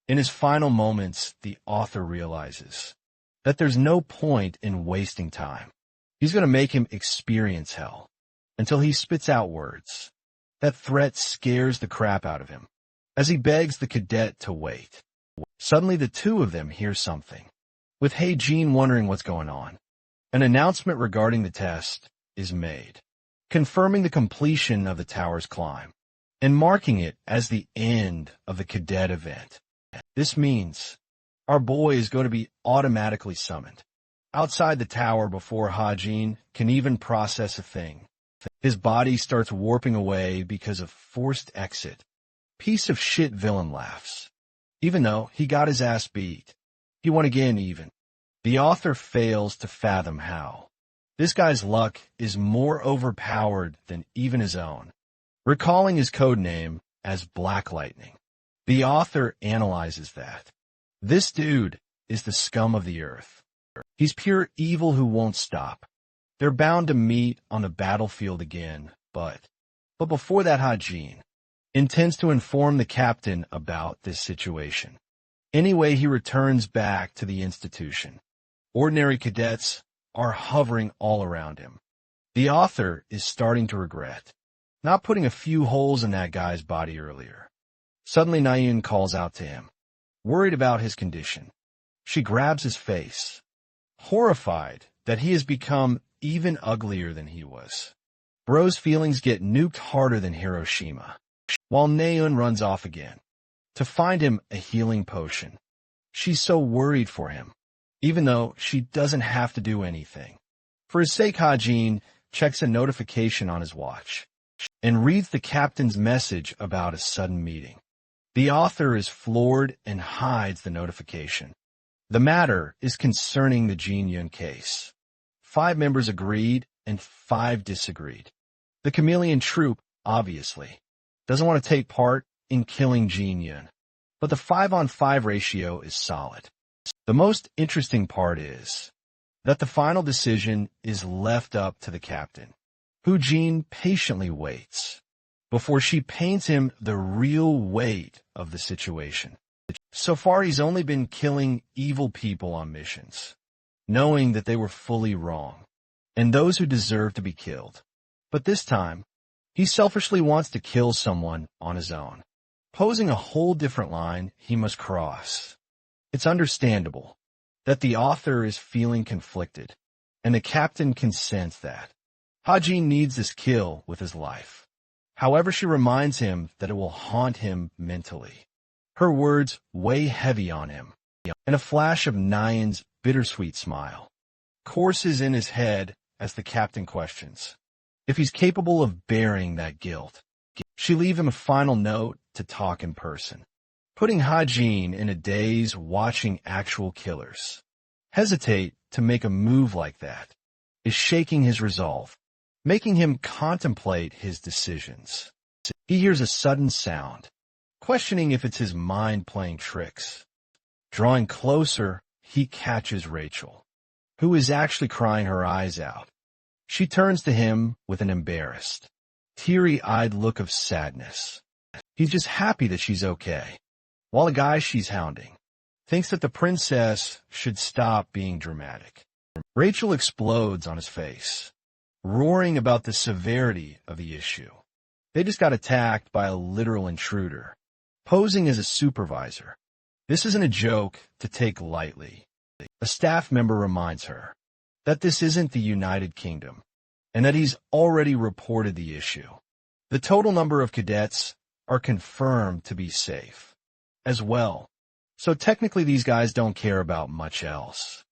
In his final moments, the author realizes that there's no point in wasting time. He's going to make him experience hell until he spits out words. That threat scares the crap out of him as he begs the cadet to wait. Suddenly, the two of them hear something, with Hajin wondering what's going on. An announcement regarding the test is made, confirming the completion of the tower's climb and marking it as the end of the cadet event. This means our boy is going to be automatically summoned outside the tower before Hajin can even process a thing. His body starts warping away because of forced exit. Piece of shit villain laughs. Even though he got his ass beat, he won again even. The author fails to fathom how. This guy's luck is more overpowered than even his own. Recalling his code name as Black Lightning, the author analyzes that. This dude is the scum of the earth. He's pure evil who won't stop. They're bound to meet on the battlefield again, but before that, Hajin intends to inform the captain about this situation. Anyway, he returns back to the institution. Ordinary cadets are hovering all around him. The author is starting to regret not putting a few holes in that guy's body earlier. Suddenly, Naeun calls out to him, worried about his condition. She grabs his face, horrified that he has become even uglier than he was. Bro's feelings get nuked harder than Hiroshima, while Naeun runs off again to find him a healing potion. She's so worried for him, even though she doesn't have to do anything. For his sake, Hajin checks a notification on his watch and reads the captain's message about a sudden meeting. The author is floored and hides the notification. The matter is concerning the Jin Yun case. 5 members agreed and 5 disagreed. The chameleon troupe, obviously, doesn't want to take part in killing Jin Yun, but the 5-on-5 ratio is solid. The most interesting part is that the final decision is left up to the captain, who Jin patiently waits before she paints him the real weight of the situation. So far, he's only been killing evil people on missions, knowing that they were fully wrong, and those who deserve to be killed. But this time, he selfishly wants to kill someone on his own, posing a whole different line he must cross. It's understandable that the author is feeling conflicted, and the captain can sense that. Ha-Jin needs this kill with his life. However, she reminds him that it will haunt him mentally. Her words weigh heavy on him, and a flash of Nyan's bittersweet smile courses in his head as the captain questions if he's capable of bearing that guilt. She leaves him a final note to talk in person, putting Ha-Jin in a daze watching actual killers hesitate to make a move like that is shaking his resolve, making him contemplate his decisions. He hears a sudden sound, questioning if it's his mind playing tricks. Drawing closer, he catches Rachel, who is actually crying her eyes out. She turns to him with an embarrassed, teary-eyed look of sadness. He's just happy that she's okay, while the guy she's hounding thinks that the princess should stop being dramatic. Rachel explodes on his face, roaring about the severity of the issue. They just got attacked by a literal intruder, posing as a supervisor. This isn't a joke to take lightly. A staff member reminds her that this isn't the United Kingdom, and that he's already reported the issue. The total number of cadets are confirmed to be safe as well, so technically these guys don't care about much else.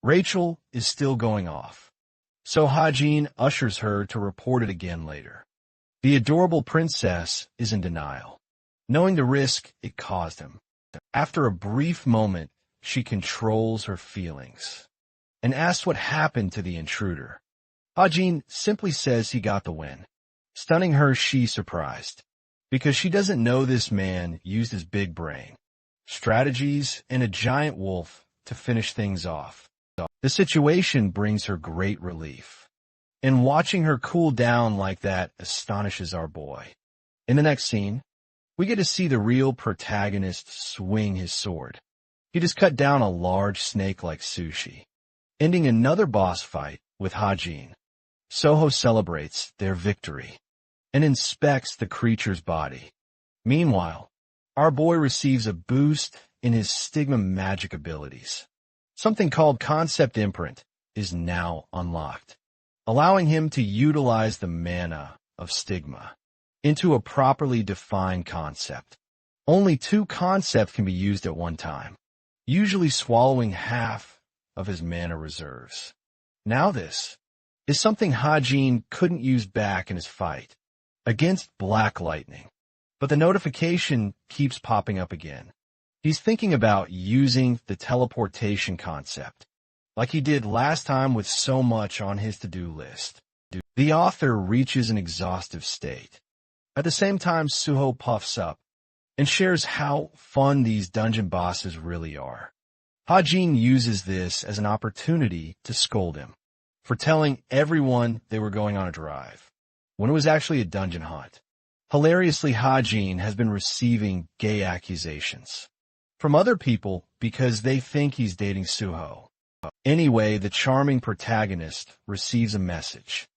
Rachel is still going off, so Ha-Jin ushers her to report it again later. The adorable princess is in denial, knowing the risk it caused him. After a brief moment, she controls her feelings and asks what happened to the intruder. Ha-Jin simply says he got the win, stunning her. She's surprised, because she doesn't know this man used his big brain, strategies, and a giant wolf to finish things off. The situation brings her great relief, and watching her cool down like that astonishes our boy. In the next scene, we get to see the real protagonist swing his sword. He just cut down a large snake like sushi, ending another boss fight with Ha-Jin. Soho celebrates their victory and inspects the creature's body. Meanwhile, our boy receives a boost in his stigma magic abilities. Something called Concept Imprint is now unlocked, allowing him to utilize the mana of stigma into a properly defined concept. Only 2 concepts can be used at one time, usually swallowing half of his mana reserves. Now this is something Ha-Jin couldn't use back in his fight against Black Lightning, but the notification keeps popping up again. He's thinking about using the teleportation concept, like he did last time with so much on his to-do list. The author reaches an exhaustive state. At the same time, Suho puffs up and shares how fun these dungeon bosses really are. Ha-Jin uses this as an opportunity to scold him for telling everyone they were going on a drive, when it was actually a dungeon hunt. Hilariously, Ha-Jin has been receiving gay accusations from other people because they think he's dating Suho. Anyway, the charming protagonist receives a message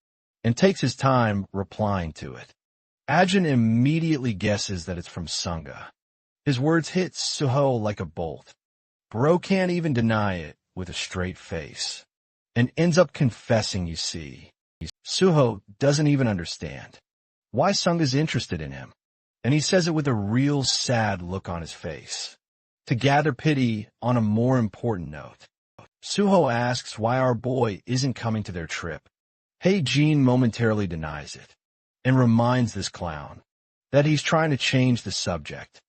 and takes his time replying to it. Ajin immediately guesses that it's from Sunga. His words hit Suho like a bolt. Bro can't even deny it with a straight face, and ends up confessing, you see. Suho doesn't even understand why Sunga's interested in him, and he says it with a real sad look on his face. To gather pity on a more important note, Suho asks why our boy isn't coming to their trip. Ha-Jin momentarily denies it and reminds this clown that he's trying to change the subject.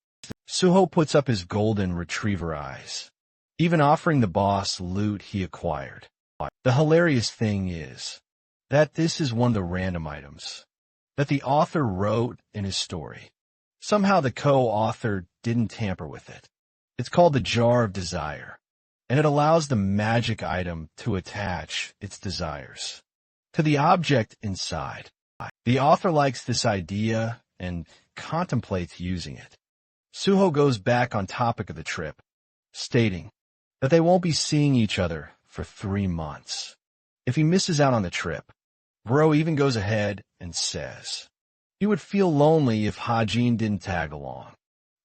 Suho puts up his golden retriever eyes, even offering the boss loot he acquired. The hilarious thing is that this is one of the random items that the author wrote in his story. Somehow the co-author didn't tamper with it. It's called the Jar of Desire, and it allows the magic item to attach its desires to the object inside. The author likes this idea and contemplates using it. Suho goes back on topic of the trip, stating that they won't be seeing each other for 3 months. If he misses out on the trip, Bro even goes ahead and says he would feel lonely if Hajin didn't tag along.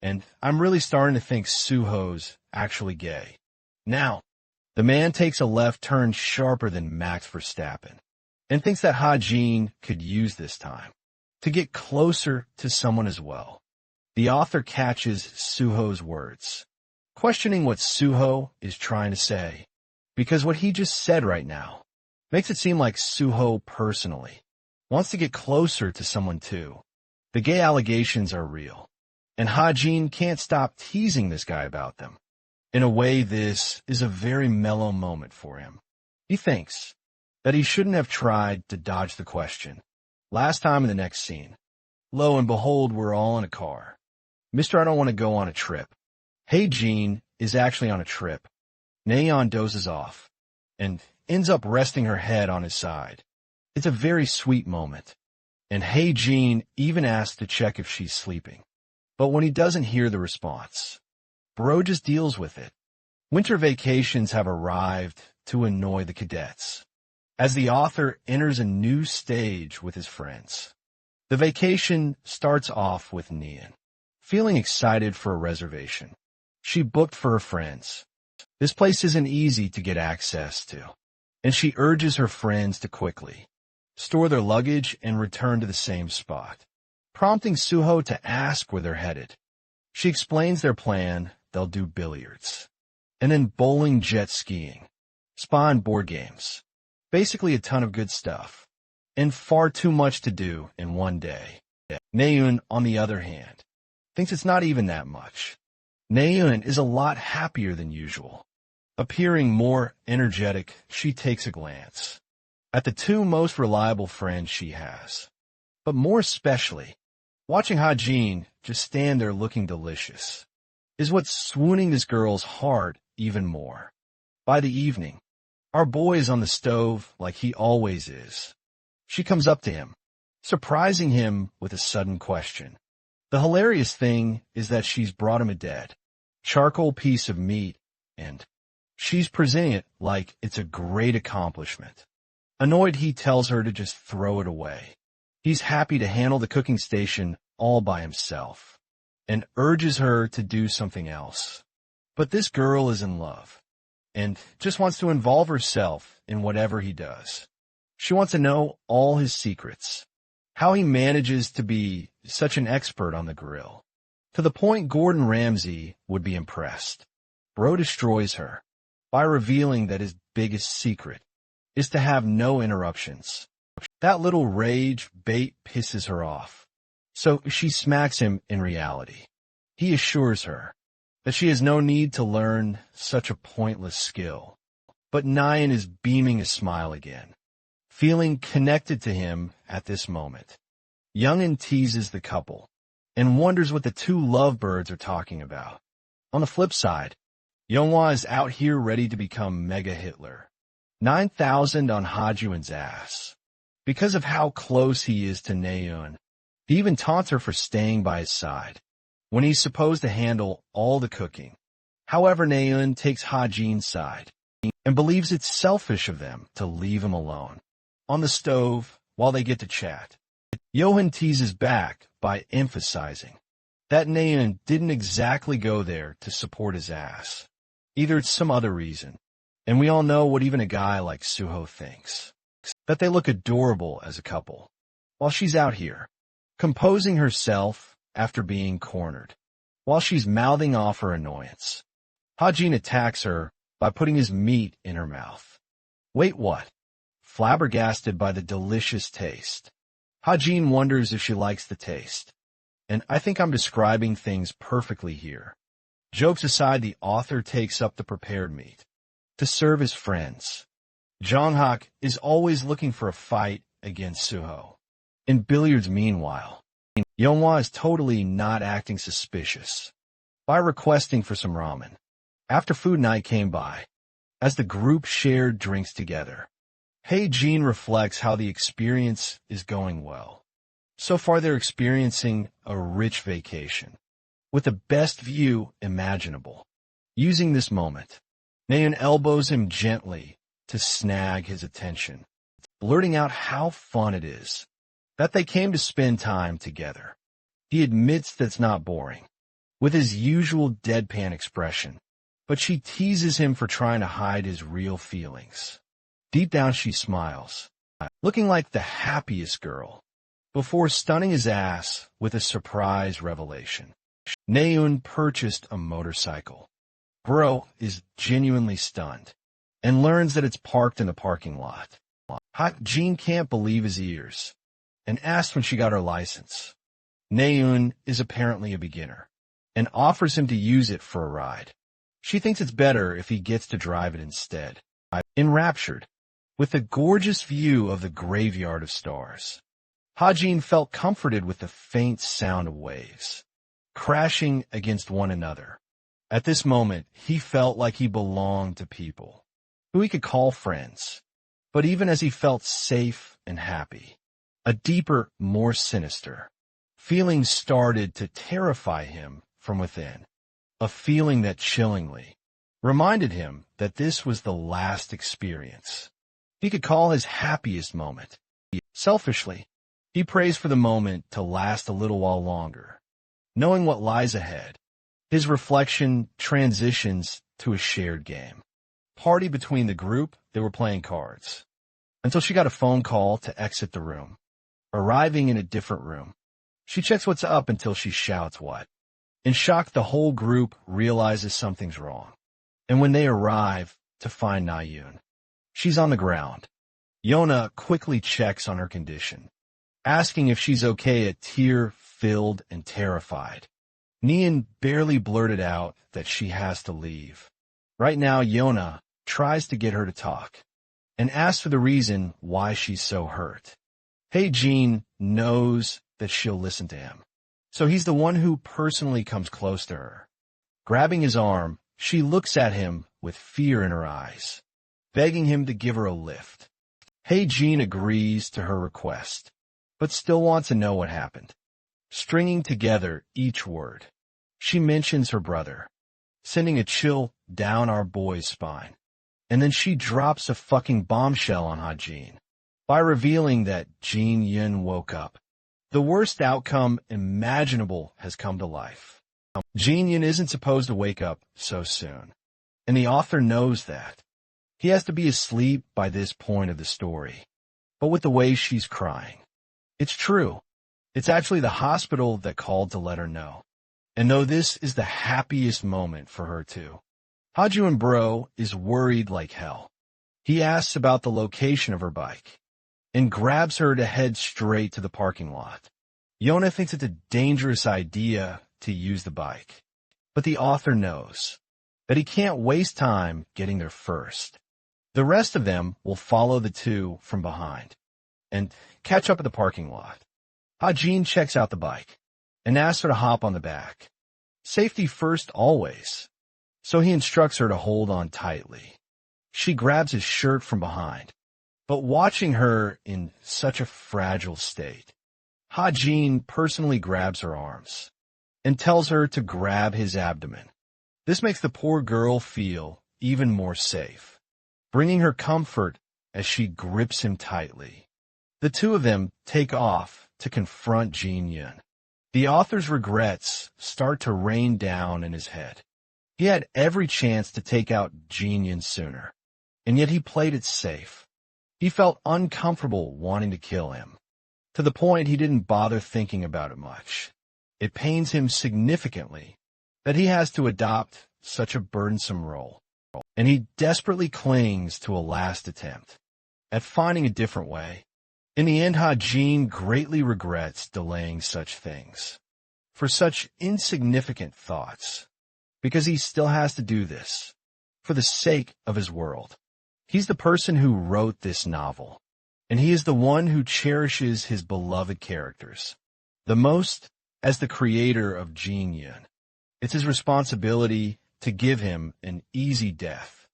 And I'm really starting to think Suho's actually gay. Now, the man takes a left turn sharper than Max Verstappen and thinks that Hajin could use this time to get closer to someone as well. The author catches Suho's words, questioning what Suho is trying to say, because what he just said right now makes it seem like Suho personally wants to get closer to someone too. The gay allegations are real, and Hajin can't stop teasing this guy about them. In a way, this is a very mellow moment for him. He thinks that he shouldn't have tried to dodge the question. Last time in the next scene, lo and behold, we're all in a car. Mr. I don't want to go on a trip. Hey Jean is actually on a trip. Nayeon dozes off and ends up resting her head on his side. It's a very sweet moment. And Hey Jean even asks to check if she's sleeping. But when he doesn't hear the response, Bro just deals with it. Winter vacations have arrived to annoy the cadets, as the author enters a new stage with his friends. The vacation starts off with Neon feeling excited for a reservation she booked for her friends. This place isn't easy to get access to, and she urges her friends to quickly store their luggage and return to the same spot, prompting Suho to ask where they're headed. She explains their plan. They'll do billiards, and then bowling, jet skiing, spa and board games. Basically a ton of good stuff, and far too much to do in one day. Naeun, on the other hand, thinks it's not even that much. Naeun is a lot happier than usual. Appearing more energetic, she takes a glance at the 2 most reliable friends she has. But more especially, watching Hajin just stand there looking delicious is what's swooning this girl's heart even more. By the evening, our boy is on the stove like he always is. She comes up to him, surprising him with a sudden question. The hilarious thing is that she's brought him a dead charcoal piece of meat, and she's presenting it like it's a great accomplishment. Annoyed, he tells her to just throw it away. He's happy to handle the cooking station all by himself, and urges her to do something else. But this girl is in love, and just wants to involve herself in whatever he does. She wants to know all his secrets, how he manages to be such an expert on the grill, to the point Gordon Ramsay would be impressed. Bro destroys her by revealing that his biggest secret is to have no interruptions. That little rage bait pisses her off, so she smacks him in reality. He assures her that she has no need to learn such a pointless skill. But Nyan is beaming a smile again, feeling connected to him at this moment. Youngin teases the couple and wonders what the 2 lovebirds are talking about. On the flip side, Yeonghwa is out here ready to become Mega Hitler. 9,000 on Hajuin's ass. Because of how close he is to Naeun, he even taunts her for staying by his side when he's supposed to handle all the cooking. However, Naeun takes Hajin's side and believes it's selfish of them to leave him alone. On the stove, while they get to chat, Johan teases back by emphasizing that Naeun didn't exactly go there to support his ass. Either it's some other reason, and we all know what even a guy like Suho thinks, that they look adorable as a couple, while she's out here, composing herself after being cornered, while she's mouthing off her annoyance. Hajin attacks her by putting his meat in her mouth. Wait, what? Flabbergasted by the delicious taste, Hajin wonders if she likes the taste, and I think I'm describing things perfectly here. Jokes aside, the author takes up the prepared meat to serve his friends. Jonghak is always looking for a fight against Suho. In billiards, meanwhile, Yeonhwa is totally not acting suspicious by requesting for some ramen. After food night came by, as the group shared drinks together, Jin reflects how the experience is going well. So far they're experiencing a rich vacation, with the best view imaginable. Using this moment, Naeun elbows him gently to snag his attention, blurting out how fun it is that they came to spend time together. He admits that's not boring, with his usual deadpan expression, but she teases him for trying to hide his real feelings. Deep down she smiles, looking like the happiest girl, before stunning his ass with a surprise revelation. Naeun purchased a motorcycle. Bro is genuinely stunned, and learns that it's parked in the parking lot. Jin can't believe his ears, and asks when she got her license. Naeun is apparently a beginner, and offers him to use it for a ride. She thinks it's better if he gets to drive it instead. Enraptured, with the gorgeous view of the graveyard of stars, Jin felt comforted with the faint sound of waves crashing against one another. At this moment, he felt like he belonged to people who he could call friends. But even as he felt safe and happy, a deeper, more sinister feeling started to terrify him from within. A feeling that chillingly reminded him that this was the last experience he could call his happiest moment. Selfishly, he prays for the moment to last a little while longer. Knowing what lies ahead, his reflection transitions to a shared game. Party between the group, they were playing cards, until she got a phone call to exit the room. Arriving in a different room, she checks what's up until she shouts what. In shock, the whole group realizes something's wrong. And when they arrive to find Naeun, she's on the ground. Yona quickly checks on her condition, asking if she's okay, tear-filled and terrified. Naeun barely blurted out that she has to leave. Right now, Yona tries to get her to talk, and asks for the reason why she's so hurt. Jin knows that she'll listen to him, so he's the one who personally comes close to her. Grabbing his arm, she looks at him with fear in her eyes, begging him to give her a lift. Jin agrees to her request, but still wants to know what happened. Stringing together each word, she mentions her brother, sending a chill down our boy's spine. And then she drops a fucking bombshell on Jin by revealing that Jin Yun woke up. The worst outcome imaginable has come to life. Jin Yun isn't supposed to wake up so soon, and the author knows that. He has to be asleep by this point of the story. But with the way she's crying, it's true. It's actually the hospital that called to let her know. And though this is the happiest moment for her too, Haju Bro is worried like hell. He asks about the location of her bike and grabs her to head straight to the parking lot. Yona thinks it's a dangerous idea to use the bike, but the author knows that he can't waste time getting there first. The rest of them will follow the two from behind and catch up at the parking lot. Jin checks out the bike and asks her to hop on the back. Safety first always, so he instructs her to hold on tightly. She grabs his shirt from behind, but watching her in such a fragile state, Jin personally grabs her arms and tells her to grab his abdomen. This makes the poor girl feel even more safe, bringing her comfort as she grips him tightly. The two of them take off to confront Jin Yun. The author's regrets start to rain down in his head. He had every chance to take out Jin Yun sooner, and yet he played it safe. He felt uncomfortable wanting to kill him, to the point he didn't bother thinking about it much. It pains him significantly that he has to adopt such a burdensome role, and he desperately clings to a last attempt at finding a different way. In the end, Jin greatly regrets delaying such things. for such insignificant thoughts, because he still has to do this for the sake of his world. He's the person who wrote this novel, and he is the one who cherishes his beloved characters the most as the creator of Jin Yun. It's his responsibility to give him an easy death.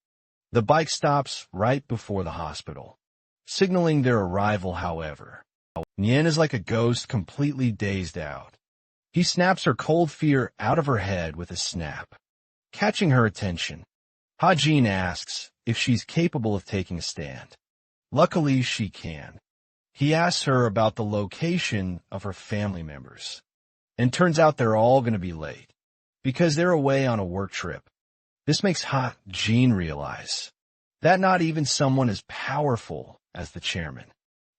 The bike stops right before the hospital, signaling their arrival, however. Nien is like a ghost, completely dazed out. He snaps her cold fear out of her head with a snap. Catching her attention, Ha-Jin asks if she's capable of taking a stand. Luckily, she can. He asks her about the location of her family members, and turns out they're all going to be late, because they're away on a work trip. This makes Ha-Jin realize that not even someone as powerful as the chairman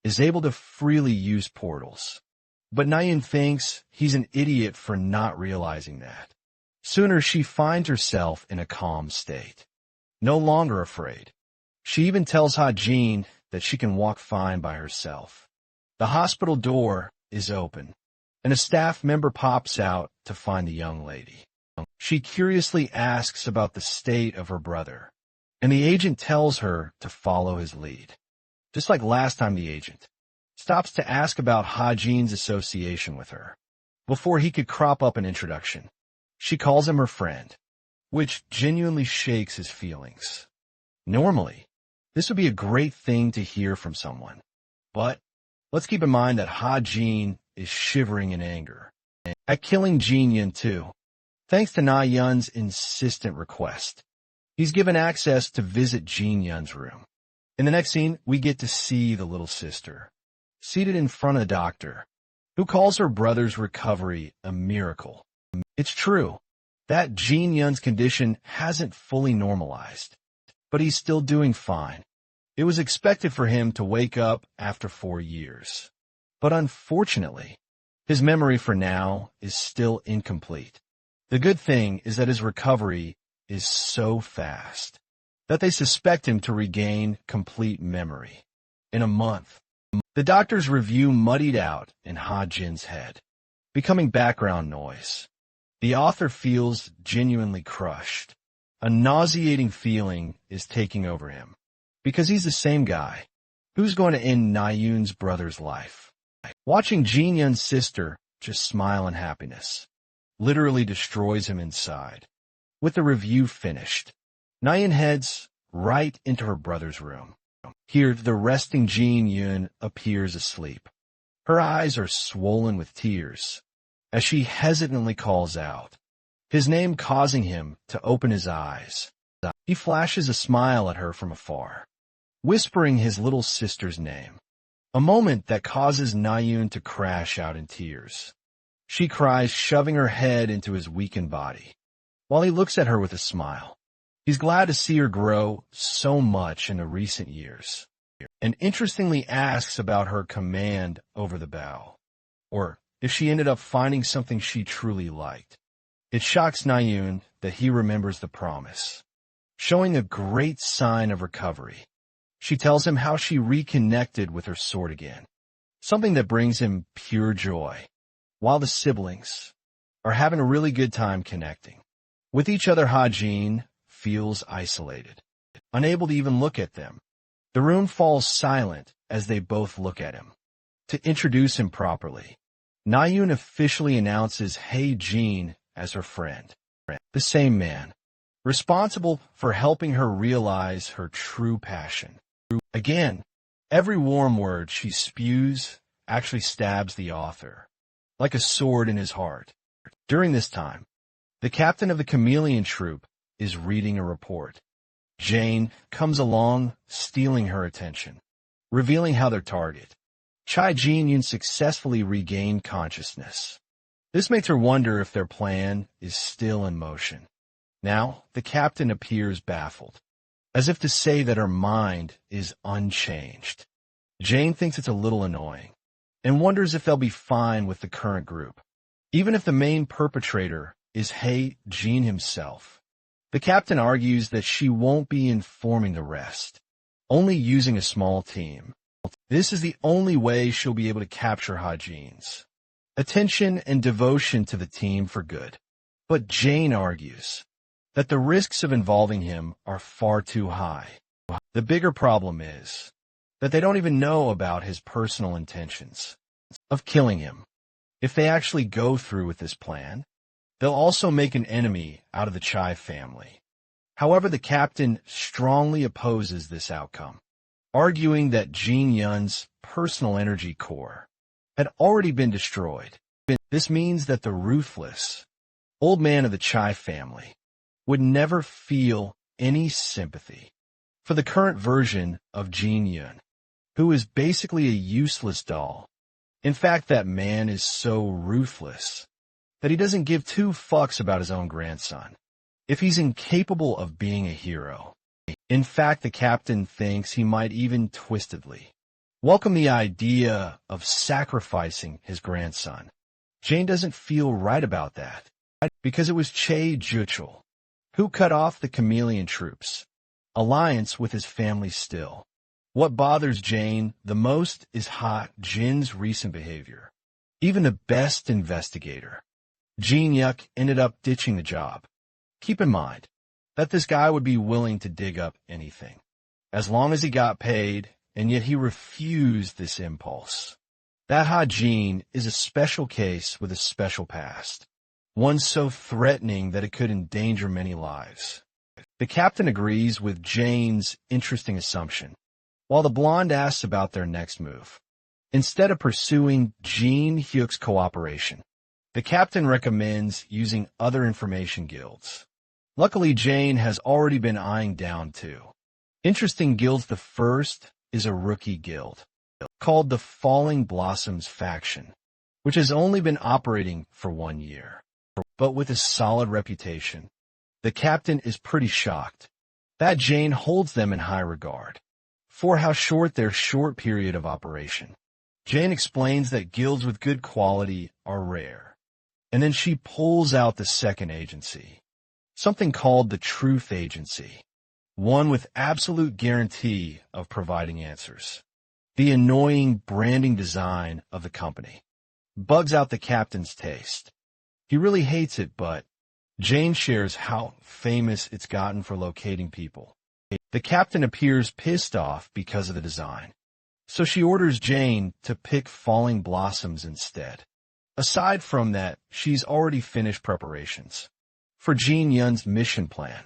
is able to freely use portals. But Naeun thinks he's an idiot for not realizing that. Sooner she finds herself in a calm state, no longer afraid. She even tells Ha-Jin that she can walk fine by herself. The hospital door is open, and a staff member pops out to find the young lady. She curiously asks about the state of her brother, and the agent tells her to follow his lead. Just like last time, the agent stops to ask about Ha-Jin's association with her before he could crop up an introduction. She calls him her friend, which genuinely shakes his feelings. Normally, this would be a great thing to hear from someone, but let's keep in mind that Ha-Jin is shivering in anger at killing Jin Yun too. Thanks to Na Yun's insistent request, he's given access to visit Jin Yun's room. In the next scene, we get to see the little sister, seated in front of the doctor, who calls her brother's recovery a miracle. It's true that Jin Yun's condition hasn't fully normalized, but he's still doing fine. It was expected for him to wake up after 4 years, but unfortunately, his memory for now is still incomplete. The good thing is that his recovery is so fast that they suspect him to regain complete memory in a month. The doctor's review muddied out in Ha-Jin's head, becoming background noise. The author feels genuinely crushed. A nauseating feeling is taking over him, because he's the same guy who's going to end Naeun's brother's life. Watching Jin Yun's sister just smile in happiness literally destroys him inside. With the review finished, Naeun heads right into her brother's room. Here, the resting Jin Yun appears asleep. Her eyes are swollen with tears as she hesitantly calls out his name, causing him to open his eyes. He flashes a smile at her from afar, whispering his little sister's name, a moment that causes Naeun to crash out in tears. She cries, shoving her head into his weakened body, while he looks at her with a smile. He's glad to see her grow so much in the recent years, and interestingly asks about her command over the bow, or if she ended up finding something she truly liked. It shocks Naeun that he remembers the promise, showing a great sign of recovery. She tells him how she reconnected with her sword again, something that brings him pure joy, while the siblings are having a really good time connecting with each other. Ha-Jin feels isolated, unable to even look at them. The room falls silent as they both look at him. To introduce him properly, Naeun officially announces Ha-Jin as her friend, the same man, responsible for helping her realize her true passion. Again, every warm word she spews actually stabs the author, like a sword in his heart. During this time, the captain of the chameleon troop is reading a report. Jane comes along, stealing her attention, revealing how their target, Chai Jin Yun, successfully regained consciousness. This makes her wonder if their plan is still in motion. Now, the captain appears baffled, as if to say that her mind is unchanged. Jane thinks it's a little annoying, and wonders if they'll be fine with the current group, even if the main perpetrator is Ha-Jin himself. The captain argues that she won't be informing the rest, only using a small team. This is the only way she'll be able to capture Ha-Jin's attention and devotion to the team for good. But Jane argues that the risks of involving him are far too high. The bigger problem is that they don't even know about his personal intentions of killing him. If they actually go through with this plan, they'll also make an enemy out of the Chai family. However, the captain strongly opposes this outcome, arguing that Jin Yun's personal energy core had already been destroyed. This means that the ruthless old man of the Chai family would never feel any sympathy for the current version of Jin Yun, who is basically a useless doll. In fact, that man is so ruthless that he doesn't give two fucks about his own grandson, if he's incapable of being a hero. In fact, the captain thinks he might even twistedly welcome the idea of sacrificing his grandson. Jane doesn't feel right about that, because it was Che Juchul who cut off the chameleon troops' alliance with his family still. What bothers Jane the most is Ha Jin's recent behavior. Even the best investigator, Jin Yuk, ended up ditching the job. Keep in mind that this guy would be willing to dig up anything, as long as he got paid, and yet he refused this impulse. That Ha Jin is a special case with a special past, one so threatening that it could endanger many lives. The captain agrees with Jane's interesting assumption, while the blonde asks about their next move. Instead of pursuing Jin Hyuk's cooperation, the captain recommends using other information guilds. Luckily, Jane has already been eyeing down two interesting guilds. The first is a rookie guild called the Falling Blossoms faction, which has only been operating for 1 year, but with a solid reputation. The captain is pretty shocked that Jane holds them in high regard for how short their short period of operation. Jane explains that guilds with good quality are rare, and then she pulls out the second agency, something called the Truth Agency, one with absolute guarantee of providing answers. The annoying branding design of the company bugs out the captain's taste. He really hates it, but Jane shares how famous it's gotten for locating people. The captain appears pissed off because of the design, so she orders Jane to pick Falling Blossoms instead. Aside from that, she's already finished preparations for Jin Yun's mission plan.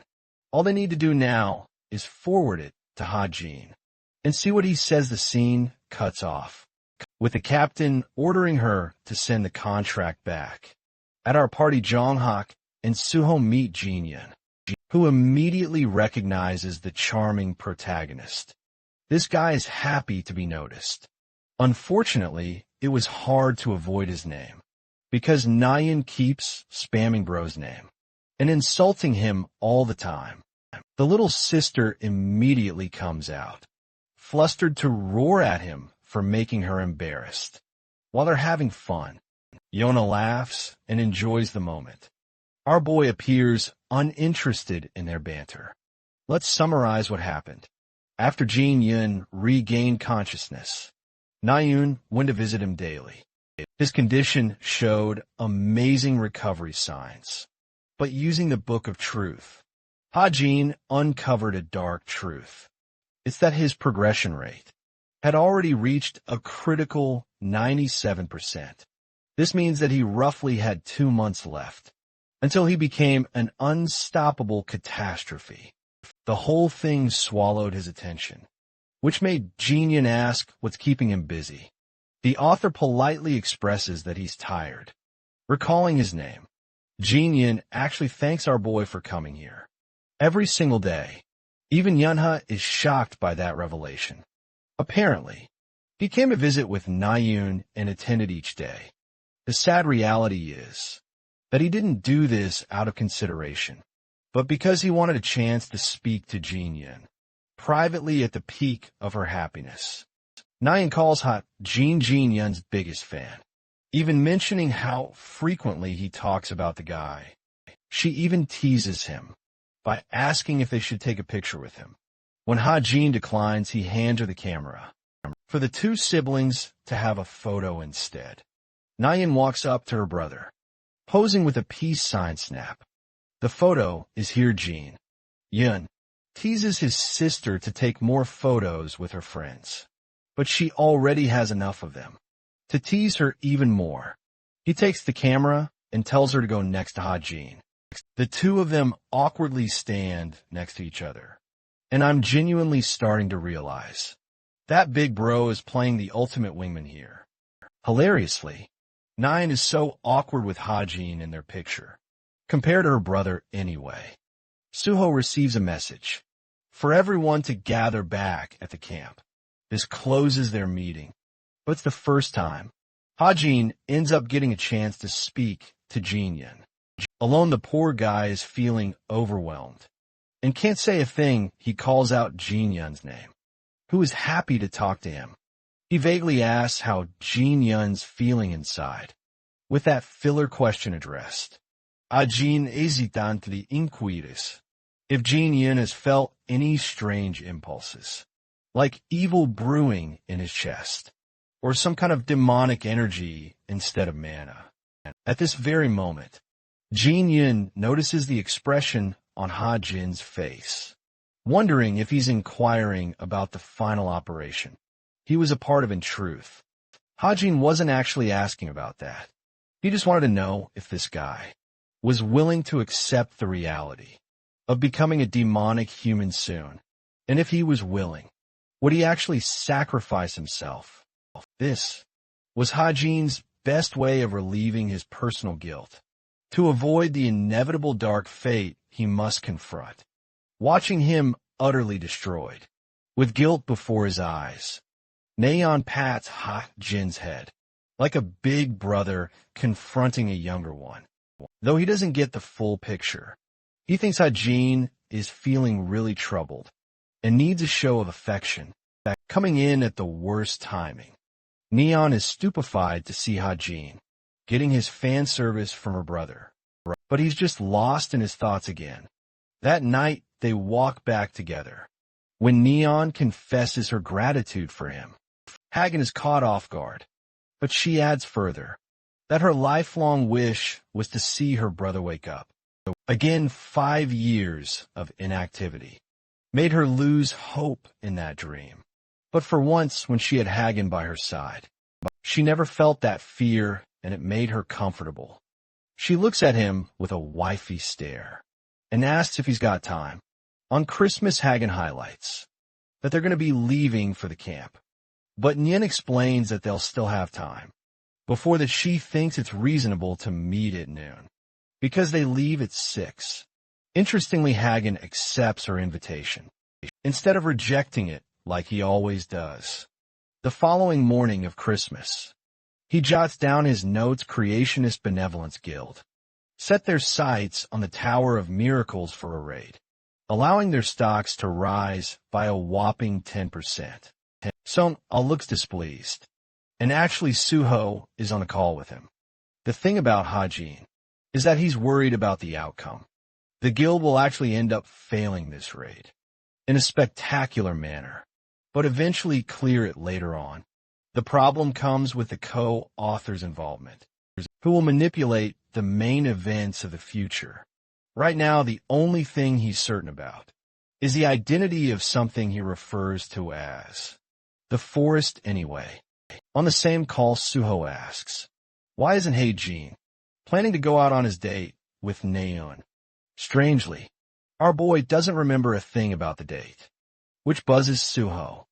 All they need to do now is forward it to Ha Jin and see what he says. The scene cuts off, with the captain ordering her to send the contract back. At our party, Jonghock and Suho meet Jin Yun, who immediately recognizes the charming protagonist. This guy is happy to be noticed. Unfortunately, it was hard to avoid his name, because Nayan keeps spamming Bro's name and insulting him all the time. The little sister immediately comes out, flustered, to roar at him for making her embarrassed. While they're having fun, Yona laughs and enjoys the moment. Our boy appears uninterested in their banter. Let's summarize what happened. After Jin Yun regained consciousness, Nayun went to visit him daily. His condition showed amazing recovery signs, but using the Book of Truth, Ha Jin uncovered a dark truth. It's that his progression rate had already reached a critical 97%. This means that he roughly had 2 months left until he became an unstoppable catastrophe. The whole thing swallowed his attention, which made Jin Yun ask what's keeping him busy. The author politely expresses that he's tired. Recalling his name, Jin Yun actually thanks our boy for coming here every single day. Even Yunha is shocked by that revelation. Apparently, he came to visit with Nayun and attended each day. The sad reality is that he didn't do this out of consideration, but because he wanted a chance to speak to Jin Yun privately at the peak of her happiness. Nyan calls Ha Jin Yun's biggest fan, even mentioning how frequently he talks about the guy. She even teases him by asking if they should take a picture with him. When Ha Jin declines, he hands her the camera for the two siblings to have a photo instead. Nayeon walks up to her brother, posing with a peace sign snap. The photo is here. Yeon teases his sister to take more photos with her friends, but she already has enough of them. To tease her even more, he takes the camera and tells her to go next to Hajin. The two of them awkwardly stand next to each other, and I'm genuinely starting to realize that big bro is playing the ultimate wingman here. Hilariously, Nayeon is so awkward with Hajin in their picture, compared to her brother anyway. Suho receives a message for everyone to gather back at the camp. This closes their meeting, but it's the first time Hajin ends up getting a chance to speak to Jinyeon. Alone, the poor guy is feeling overwhelmed and can't say a thing. He calls out Jinyeon's name, who is happy to talk to him. He vaguely asks how Jinyeon's feeling inside, with that filler question addressed. Ajin hesitantly inquiris if Jinyeon has felt any strange impulses, like evil brewing in his chest, or some kind of demonic energy instead of mana. At this very moment, Jinyeon notices the expression on Hajin's face, wondering if he's inquiring about the final operation he was a part of in truth. Hajin wasn't actually asking about that. He just wanted to know if this guy was willing to accept the reality of becoming a demonic human soon, and if he was willing, would he actually sacrifice himself? This was Hajin's best way of relieving his personal guilt, to avoid the inevitable dark fate he must confront. Watching him utterly destroyed, with guilt before his eyes, Nayeon pats Hajin's head, like a big brother confronting a younger one. Though he doesn't get the full picture, he thinks Hajin is feeling really troubled and needs a show of affection, coming in at the worst timing. Neon is stupefied to see Hajin getting his fan service from her brother, but he's just lost in his thoughts again. That night, they walk back together, when Neon confesses her gratitude for him. Hagen is caught off guard, but she adds further that her lifelong wish was to see her brother wake up. Again, 5 years of inactivity made her lose hope in that dream. But for once, when she had Hagen by her side, she never felt that fear, and it made her comfortable. She looks at him with a wifey stare and asks if he's got time. On Christmas, Hagen highlights that they're going to be leaving for the camp, but Nyen explains that they'll still have time. Before that, she thinks it's reasonable to meet at noon, because they leave at 6. Interestingly, Hagen accepts her invitation, instead of rejecting it like he always does. The following morning of Christmas, he jots down his notes. Creationist Benevolence Guild set their sights on the Tower of Miracles for a raid, allowing their stocks to rise by a whopping 10%. Son looks displeased, and actually Suho is on a call with him. The thing about Hajin is that he's worried about the outcome. The guild will actually end up failing this raid in a spectacular manner, but eventually clear it later on. The problem comes with the co-author's involvement, who will manipulate the main events of the future. Right now, the only thing he's certain about is the identity of something he refers to as the forest anyway. On the same call, Suho asks, why isn't Hae-jin planning to go out on his date with Nayeon? Strangely, our boy doesn't remember a thing about the date, which buzzes Suho,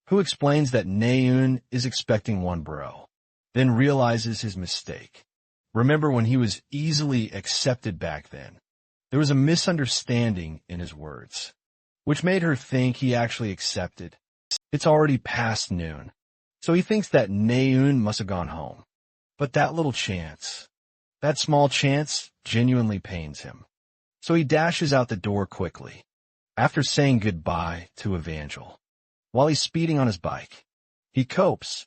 who explains that Nayeon is expecting one bro, then realizes his mistake. Remember, when he was easily accepted back then, there was a misunderstanding in his words, which made her think he actually accepted. It's already past noon, so he thinks that Nayeon must have gone home. But that little chance, that small chance, genuinely pains him. So he dashes out the door quickly, after saying goodbye to Evangel. While he's speeding on his bike, he copes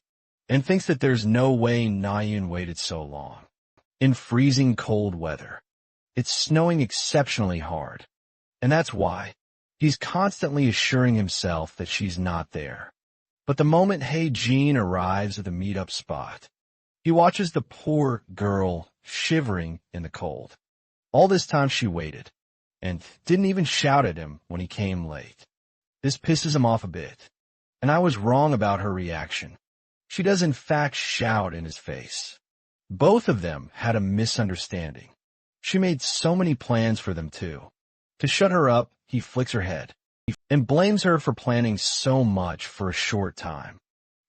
and thinks that there's no way Nayeon waited so long. In freezing cold weather, it's snowing exceptionally hard, and that's why he's constantly assuring himself that she's not there. But the moment Hae-jin arrives at the meetup spot, He watches the poor girl shivering in the cold. All this time she waited, and didn't even shout at him when he came late. This pisses him off a bit, and I was wrong about her reaction. She does in fact shout in his face. Both of them had a misunderstanding. She made so many plans for them too. To shut her up, he flicks her head, and blames her for planning so much for a short time.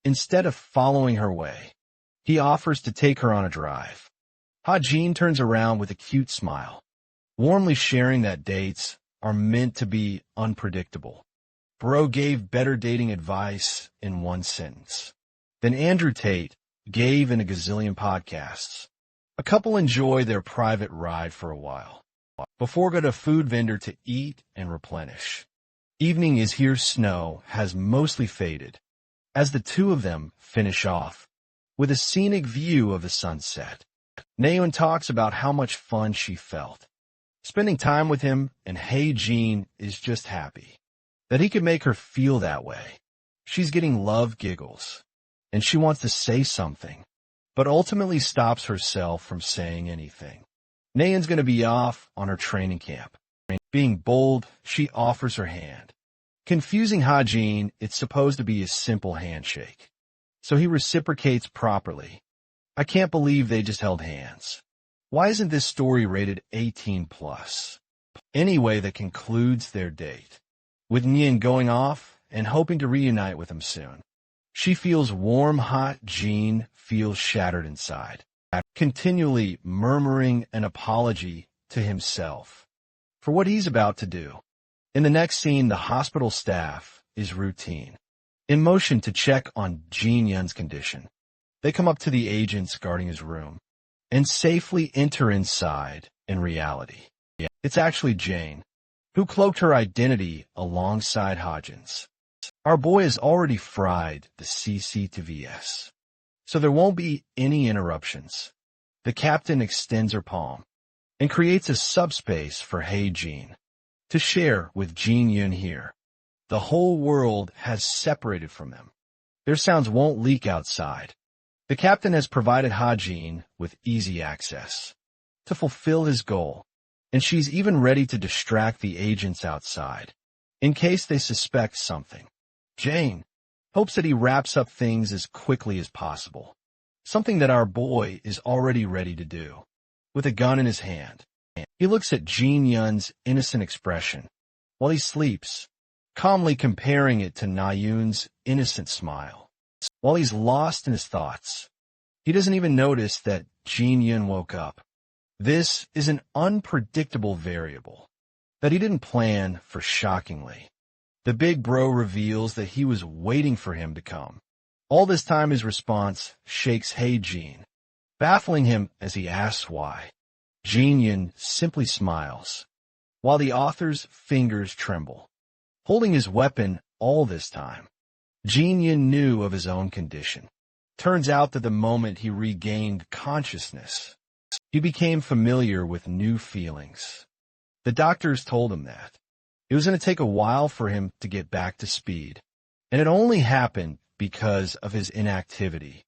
Instead of following her way, he offers to take her on a drive. Ha-Jin turns around with a cute smile, warmly sharing that dates are meant to be unpredictable. Bro gave better dating advice in one sentence than Andrew Tate gave in a gazillion podcasts. A couple enjoy their private ride for a while, before go to a food vendor to eat and replenish. Evening is here. Snow has mostly faded, as the two of them finish off with a scenic view of the sunset. Naeun talks about how much fun she felt spending time with him, and Ha-Jin is just happy that he could make her feel that way. She's getting love giggles, and she wants to say something, but ultimately stops herself from saying anything. Naeun's going to be off on her training camp. Being bold, she offers her hand. Confusing Ha-Jin, it's supposed to be a simple handshake, so he reciprocates properly. I can't believe they just held hands. Why isn't this story rated 18+? Anyway, that concludes their date, with Nyin going off and hoping to reunite with him soon. She feels warm. Ha-Jin feels shattered inside, continually murmuring an apology to himself for what he's about to do. In the next scene, the hospital staff is routine, in motion to check on Jin Yun's condition. They come up to the agents guarding his room and safely enter inside. In reality, it's actually Jane, who cloaked her identity alongside Ha-Jin's. Our boy has already fried the CCTVs, so there won't be any interruptions. The captain extends her palm and creates a subspace for Ha-Jin to share with Jin Yun here. The whole world has separated from them. Their sounds won't leak outside. The captain has provided Ha-Jin with easy access to fulfill his goal, and she's even ready to distract the agents outside in case they suspect something. Jane hopes that he wraps up things as quickly as possible, something that our boy is already ready to do. With a gun in his hand, he looks at Jin Yun's innocent expression while he sleeps, calmly comparing it to Naeun's innocent smile. While he's lost in his thoughts, he doesn't even notice that Jin Yun woke up. This is an unpredictable variable that he didn't plan for. Shockingly, the big bro reveals that he was waiting for him to come. All this time his response shakes Ha-Jin, baffling him as he asks why. Jin Yun simply smiles, while the author's fingers tremble. Holding his weapon all this time, Jin Yun knew of his own condition. Turns out that the moment he regained consciousness, he became familiar with new feelings. The doctors told him that it was going to take a while for him to get back to speed, and it only happened because of his inactivity.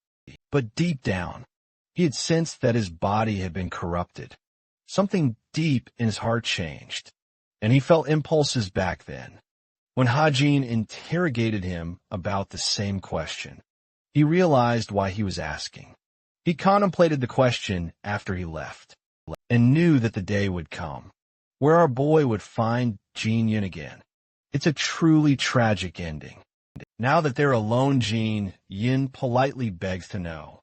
But deep down, he had sensed that his body had been corrupted. Something deep in his heart changed, and he felt impulses back then. When Ha-Jin interrogated him about the same question, he realized why he was asking. He contemplated the question after he left, and knew that the day would come where our boy would find Jin Yun again. It's a truly tragic ending. Now that they're alone, Jin Yun politely begs to know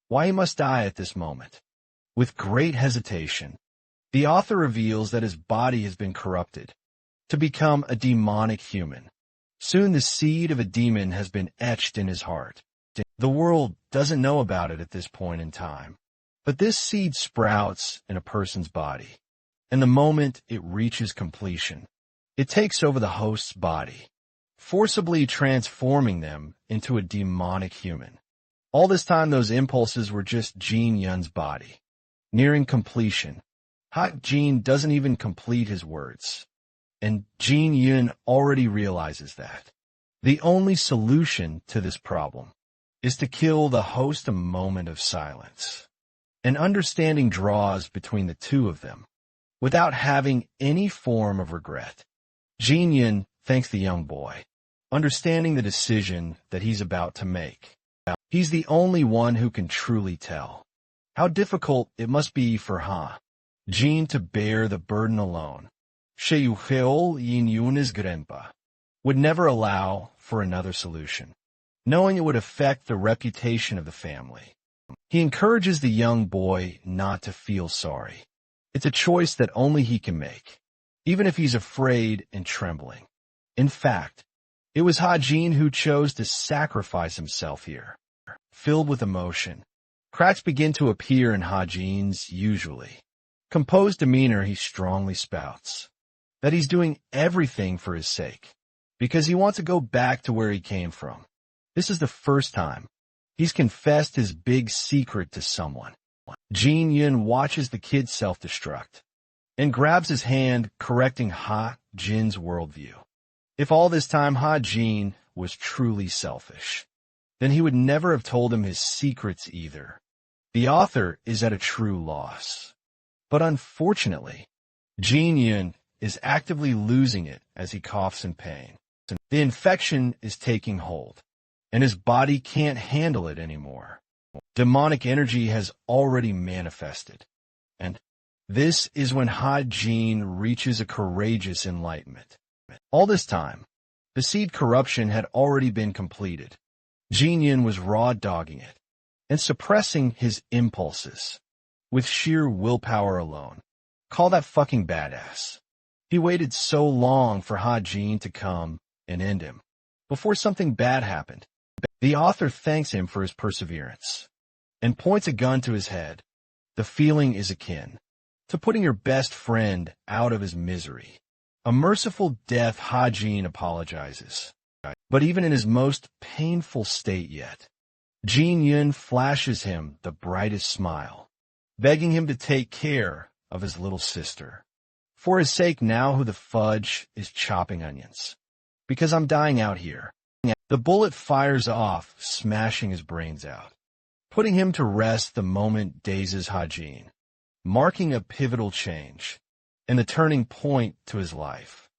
why he must die at this moment. With great hesitation, the author reveals that his body has been corrupted to become a demonic human. Soon the seed of a demon has been etched in his heart. The world doesn't know about it at this point in time, but this seed sprouts in a person's body, and the moment it reaches completion, it takes over the host's body, forcibly transforming them into a demonic human. All this time, those impulses were just Jin Yun's body. Nearing completion, Ha-Jin doesn't even complete his words, and Jin Yun already realizes that. The only solution to this problem is to kill the host a moment of silence. An understanding draws between the two of them, without having any form of regret. Jin Yun thanks the young boy, understanding the decision that he's about to make. He's the only one who can truly tell how difficult it must be for Jin to bear the burden alone. Sheyuheol Yin Yun's grandpa would never allow for another solution, knowing it would affect the reputation of the family. He encourages the young boy not to feel sorry. It's a choice that only he can make, even if he's afraid and trembling. In fact, it was Jin who chose to sacrifice himself here. Filled with emotion, cracks begin to appear in Jin's usually composed demeanor. He strongly spouts that he's doing everything for his sake, because he wants to go back to where he came from. This is the first time he's confessed his big secret to someone. Jin Yun watches the kid self-destruct and grabs his hand, correcting Jin's worldview. If all this time Jin was truly selfish, then he would never have told him his secrets either. The author is at a true loss. But unfortunately, Jin Yun is actively losing it as he coughs in pain. The infection is taking hold, and his body can't handle it anymore. Demonic energy has already manifested, and this is when Jin reaches a courageous enlightenment. All this time, the seed corruption had already been completed. Jin Yun was raw-dogging it and suppressing his impulses with sheer willpower alone. Call that fucking badass. He waited so long for Jin to come and end him before something bad happened. The author thanks him for his perseverance and points a gun to his head. The feeling is akin to putting your best friend out of his misery. A merciful death, Jin apologizes. But even in his most painful state yet, Jin Yun flashes him the brightest smile, begging him to take care of his little sister. For his sake now who the fudge is chopping onions. Because I'm dying out here. The bullet fires off, smashing his brains out, putting him to rest the moment dazes Jin, marking a pivotal change and the turning point to his life.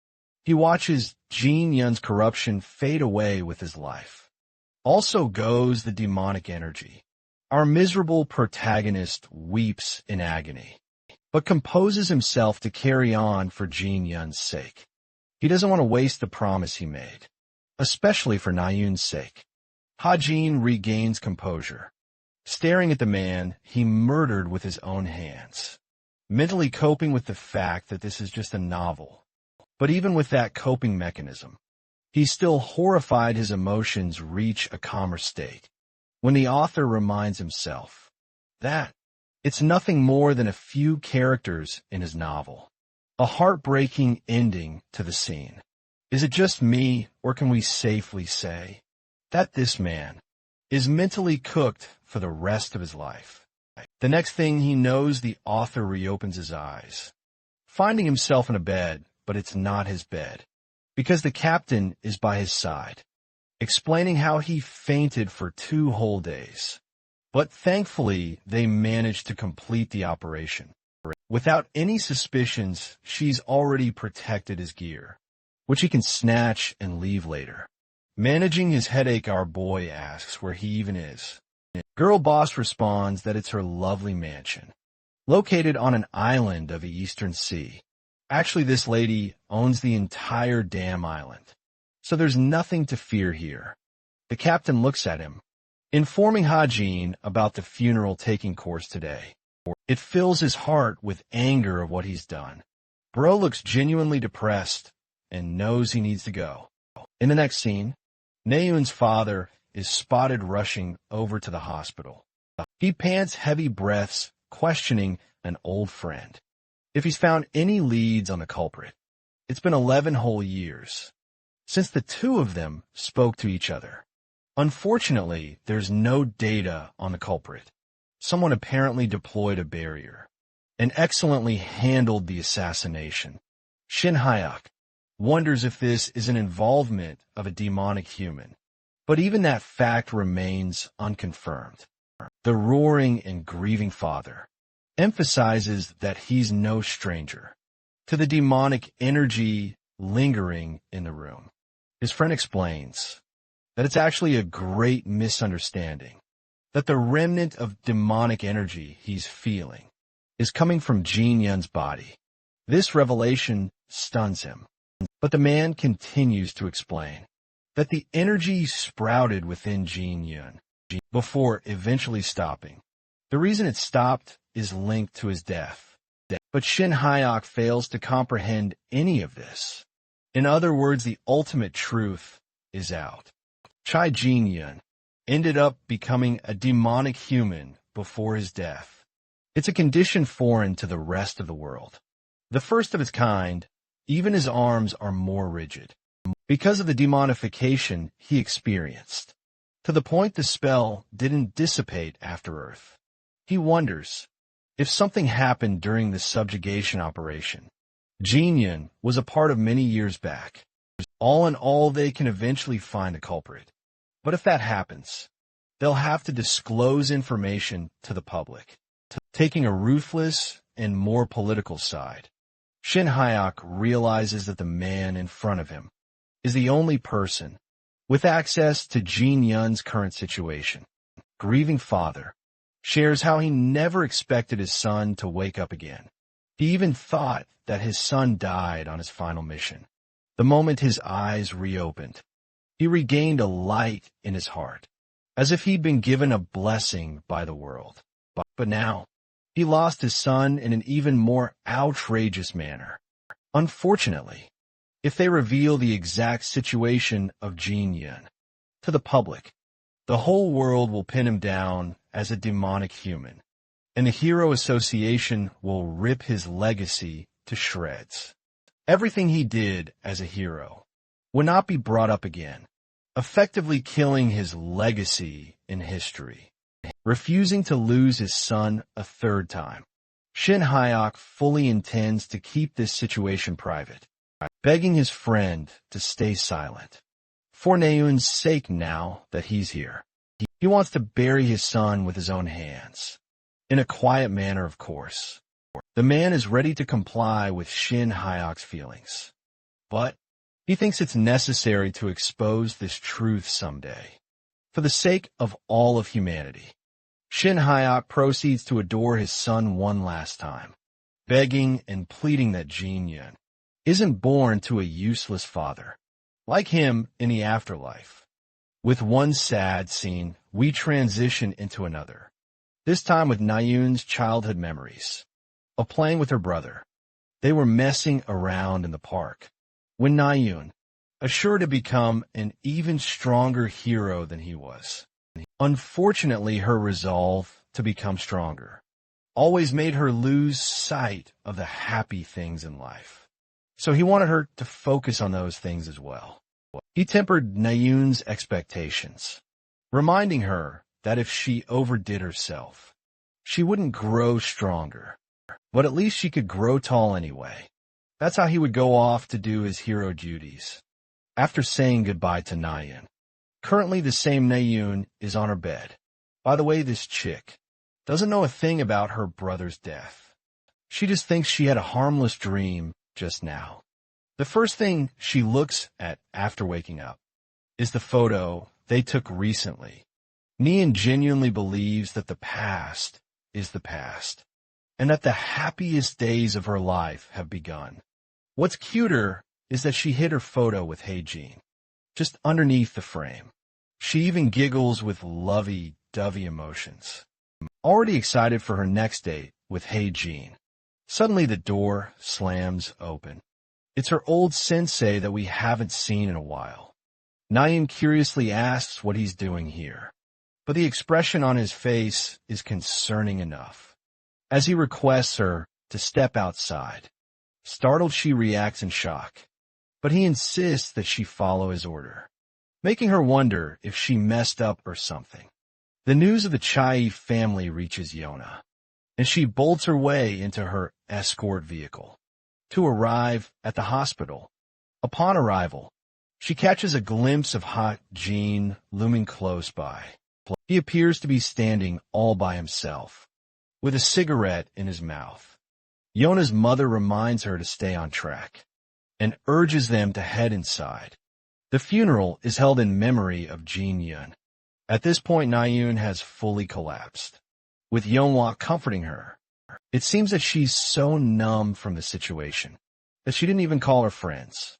He watches Jin Yun's corruption fade away with his life. Also goes the demonic energy. Our miserable protagonist weeps in agony, but composes himself to carry on for Jin Yun's sake. He doesn't want to waste the promise he made, especially for Nayun's sake. Jin regains composure, staring at the man he murdered with his own hands, mentally coping with the fact that this is just a novel. But even with that coping mechanism, he's still horrified his emotions reach a calmer state when the author reminds himself that it's nothing more than a few characters in his novel. A heartbreaking ending to the scene. Is it just me, or can we safely say that this man is mentally cooked for the rest of his life? The next thing he knows, the author reopens his eyes, finding himself in a bed, but it's not his bed, because the captain is by his side, explaining how he fainted for 2 whole days. But thankfully, they managed to complete the operation. Without any suspicions, she's already protected his gear, which he can snatch and leave later. Managing his headache, our boy asks where he even is. Girl boss responds that it's her lovely mansion, located on an island of the Eastern Sea. Actually, this lady owns the entire damn island, so there's nothing to fear here. The captain looks at him, informing Jin about the funeral taking course today. It fills his heart with anger of what he's done. Bro looks genuinely depressed and knows he needs to go. In the next scene, Nayun's father is spotted rushing over to the hospital. He pants heavy breaths, questioning an old friend if he's found any leads on the culprit. It's been 11 whole years since the two of them spoke to each other. Unfortunately, there's no data on the culprit. Someone apparently deployed a barrier and excellently handled the assassination. Shin Hyuk wonders if this is an involvement of a demonic human, But even that fact remains unconfirmed. The roaring and grieving father emphasizes that he's no stranger to the demonic energy lingering in the room. His friend explains that it's actually a great misunderstanding, that the remnant of demonic energy he's feeling is coming from Jin Yun's body. This revelation stuns him, but the man continues to explain that the energy sprouted within Jin Yun before eventually stopping. The reason it stopped is linked to his death. But Shin Hyuk fails to comprehend any of this. In other words, the ultimate truth is out. Chai Jin Yun ended up becoming a demonic human before his death. It's a condition foreign to the rest of the world. The first of its kind, even his arms are more rigid, because of the demonification he experienced, to the point the spell didn't dissipate after Earth. He wonders if something happened during the subjugation operation. Jin Yun was a part of many years back. All in all, they can eventually find the culprit. But if that happens, they'll have to disclose information to the public, taking a ruthless and more political side. Shin Hyuk realizes that the man in front of him is the only person with access to Jin Yun's current situation. Grieving father shares how he never expected his son to wake up again. He even thought that his son died on his final mission. The moment his eyes reopened, he regained a light in his heart, as if he'd been given a blessing by the world. But now, he lost his son in an even more outrageous manner. Unfortunately, if they reveal the exact situation of Jin Yun to the public, the whole world will pin him down as a demonic human, and the Hero Association will rip his legacy to shreds. Everything he did as a hero would not be brought up again, effectively killing his legacy in history. Refusing to lose his son a third time, Shin Hyuk fully intends to keep this situation private, begging his friend to stay silent. For Naeun's sake now that he's here, he wants to bury his son with his own hands. In a quiet manner, of course. The man is ready to comply with Shin Hyuk's feelings. But he thinks it's necessary to expose this truth someday, for the sake of all of humanity. Shin Hyuk proceeds to adore his son one last time, begging and pleading that Jin Yun isn't born to a useless father, like him in the afterlife. With one sad scene, we transition into another, this time with Naeun's childhood memories of playing with her brother. They were messing around in the park when Naeun, assured to become an even stronger hero than he was. Unfortunately, her resolve to become stronger always made her lose sight of the happy things in life. So he wanted her to focus on those things as well. He tempered Naeun's expectations, reminding her that if she overdid herself, she wouldn't grow stronger, but at least she could grow tall anyway. That's how he would go off to do his hero duties. After saying goodbye to Naeun, currently the same Naeun is on her bed. By the way, this chick doesn't know a thing about her brother's death. She just thinks she had a harmless dream just now. The first thing she looks at after waking up is the photo they took recently. Naeun genuinely believes that the past is the past, and that the happiest days of her life have begun. What's cuter is that she hid her photo with Heijin just underneath the frame. She even giggles with lovey-dovey emotions. Already excited for her next date with Heijin. Suddenly the door slams open. It's her old sensei that we haven't seen in a while. Naeun curiously asks what he's doing here, but the expression on his face is concerning enough, as he requests her to step outside. Startled, she reacts in shock, but he insists that she follow his order, making her wonder if she messed up or something. The news of the Chai family reaches Yona, and she bolts her way into her escort vehicle to arrive at the hospital. Upon arrival, She catches a glimpse of hot Jean looming close by. He appears to be standing all by himself, with a cigarette in his mouth. Yona's mother reminds her to stay on track and urges them to head inside. The funeral is held in memory of Jin Yun. At this point, Naeun has fully collapsed, with Yeonhwa comforting her. It seems that she's so numb from the situation that she didn't even call her friends,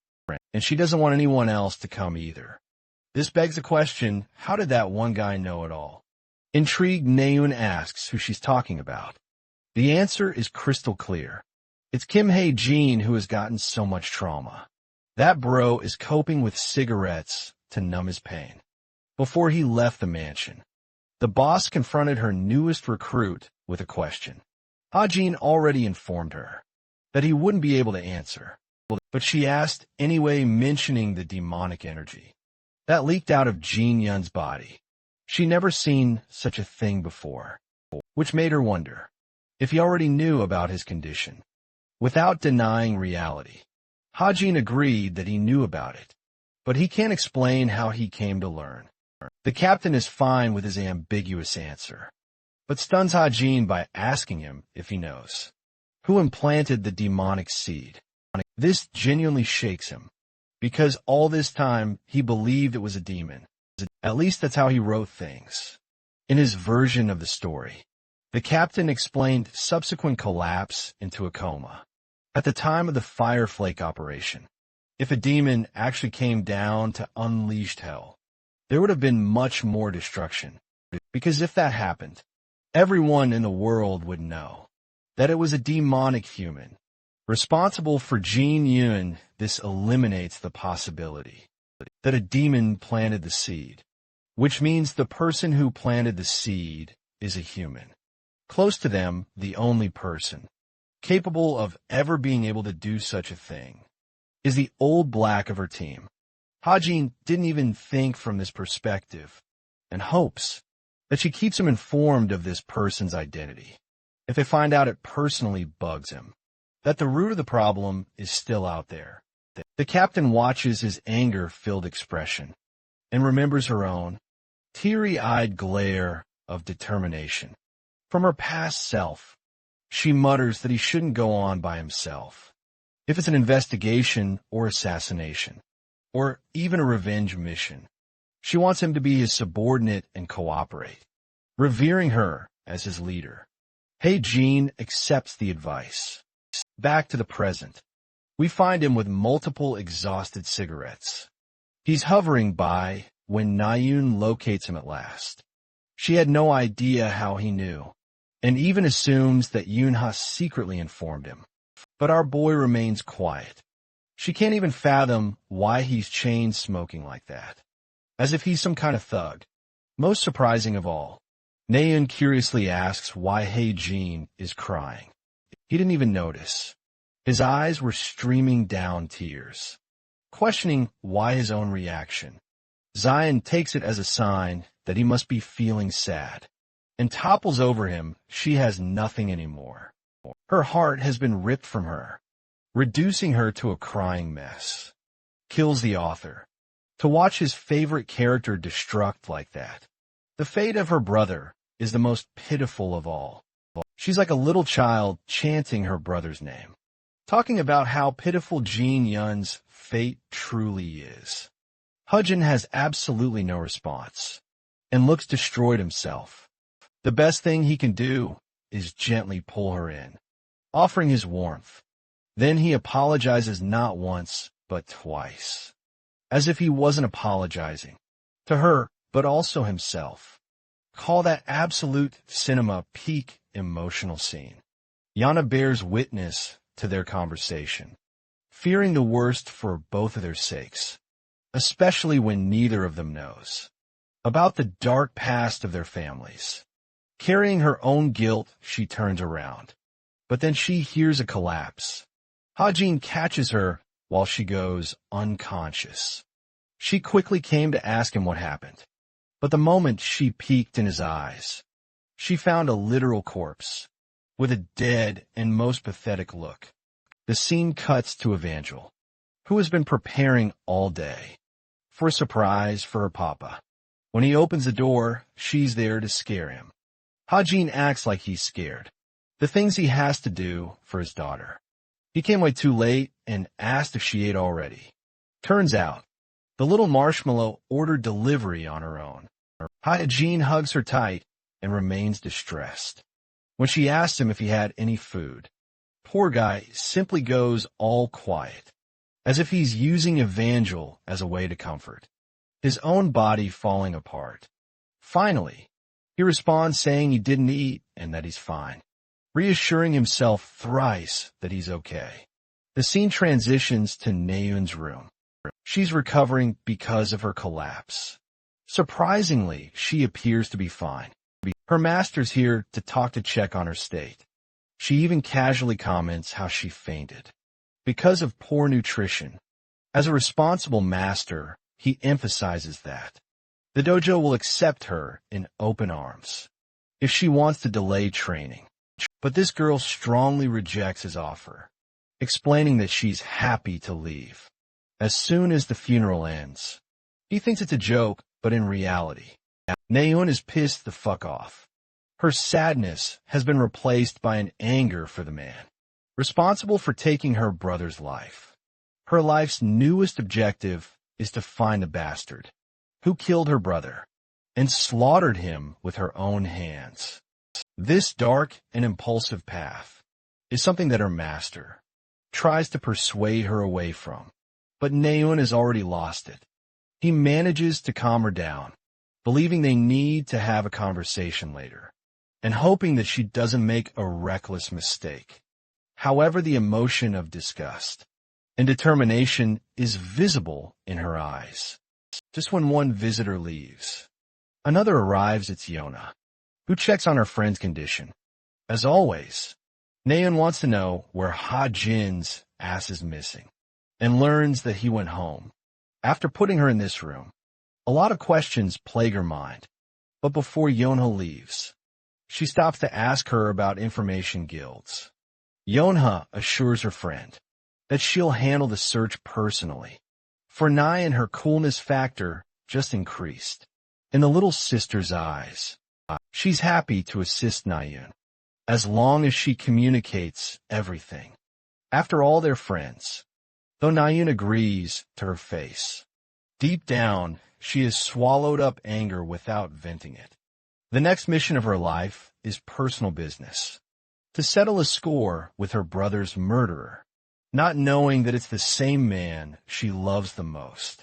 and she doesn't want anyone else to come either. This begs the question, how did that one guy know it all? Intrigued, Naeun asks who she's talking about. The answer is crystal clear. It's Kim Hae-jin who has gotten so much trauma. That bro is coping with cigarettes to numb his pain. Before he left the mansion, the boss confronted her newest recruit with a question. Ha-jin already informed her that he wouldn't be able to answer, but she asked anyway, mentioning the demonic energy that leaked out of Jin Yun's body. She'd never seen such a thing before, which made her wonder if he already knew about his condition. Without denying reality, Ha-jin agreed that he knew about it, but he can't explain how he came to learn. The captain is fine with his ambiguous answer, but stuns Ha-jin by asking him if he knows who implanted the demonic seed. This genuinely shakes him, because all this time he believed it was a demon. At least that's how he wrote things. In his version of the story, the captain explained subsequent collapse into a coma. At the time of the Fireflake operation, if a demon actually came down to unleash hell, there would have been much more destruction, because if that happened, everyone in the world would know that it was a demonic human responsible for Jin Yun. This eliminates the possibility that a demon planted the seed, which means the person who planted the seed is a human. Close to them, the only person capable of ever being able to do such a thing is the old black of her team. Ha-jin didn't even think from this perspective and hopes that she keeps him informed of this person's identity. If they find out, it personally bugs him that the root of the problem is still out there. The captain watches his anger-filled expression and remembers her own teary-eyed glare of determination. From her past self, she mutters that he shouldn't go on by himself. If it's an investigation or assassination, or even a revenge mission, she wants him to be his subordinate and cooperate, revering her as his leader. Hae-jin accepts the advice. Back to the present, we find him with multiple exhausted cigarettes. He's hovering by when Naeun locates him at last. She had no idea how he knew, and even assumes that Yoonha secretly informed him. But our boy remains quiet. She can't even fathom why he's chain-smoking like that, as if he's some kind of thug. Most surprising of all, Naeun curiously asks why Hae-jin is crying. He didn't even notice. His eyes were streaming down tears, questioning why his own reaction. Zion takes it as a sign that he must be feeling sad, and topples over him. She has nothing anymore. Her heart has been ripped from her, reducing her to a crying mess. Kills the author to watch his favorite character destruct like that. The fate of her brother is the most pitiful of all. She's like a little child chanting her brother's name, talking about how pitiful Jin Yun's fate truly is. Ha-jin has absolutely no response and looks destroyed himself. The best thing he can do is gently pull her in, offering his warmth. Then he apologizes not once, but twice, as if he wasn't apologizing to her, but also himself. Call that absolute cinema peak emotional scene. Yana bears witness to their conversation, fearing the worst for both of their sakes, especially when neither of them knows about the dark past of their families. Carrying her own guilt, she turns around, but then she hears a collapse. Ha-jin catches her while she goes unconscious. She quickly came to ask him what happened, but the moment she peeked in his eyes, she found a literal corpse with a dead and most pathetic look. The scene cuts to Evangel, who has been preparing all day. for a surprise for her papa. When he opens the door, she's there to scare him. Hajin acts like he's scared. The things he has to do for his daughter. He came way too late and asked if she ate already. Turns out, the little marshmallow ordered delivery on her own. Hajin hugs her tight and remains distressed. When she asks him if he had any food, poor guy simply goes all quiet, as if he's using Evangel as a way to comfort, his own body falling apart. Finally, he responds saying he didn't eat and that he's fine, reassuring himself thrice that he's okay. The scene transitions to Naeun's room. She's recovering because of her collapse. Surprisingly, she appears to be fine. Her master's here to talk to check on her state. She even casually comments how she fainted because of poor nutrition. As a responsible master, he emphasizes that the dojo will accept her in open arms if she wants to delay training. But this girl strongly rejects his offer, explaining that she's happy to leave as soon as the funeral ends. He thinks it's a joke, but in reality, Naeun is pissed the fuck off. Her sadness has been replaced by an anger for the man responsible for taking her brother's life. Her life's newest objective is to find the bastard who killed her brother and slaughtered him with her own hands. This dark and impulsive path is something that her master tries to persuade her away from, but Naeun has already lost it. He manages to calm her down, believing they need to have a conversation later, and hoping that she doesn't make a reckless mistake. However, the emotion of disgust and determination is visible in her eyes. Just when one visitor leaves, another arrives. It's Yona, who checks on her friend's condition. As always, Naeun wants to know where Ha-Jin's ass is missing, and learns that he went home. After putting her in this room, a lot of questions plague her mind, but before Yonha leaves, she stops to ask her about information guilds. Yonha assures her friend that she'll handle the search personally, for Nai and her coolness factor just increased. In the little sister's eyes, she's happy to assist Naeun, as long as she communicates everything. After all, they're friends, though Naeun agrees to her face. Deep down, she has swallowed up anger without venting it. The next mission of her life is personal business, to settle a score with her brother's murderer, not knowing that it's the same man she loves the most.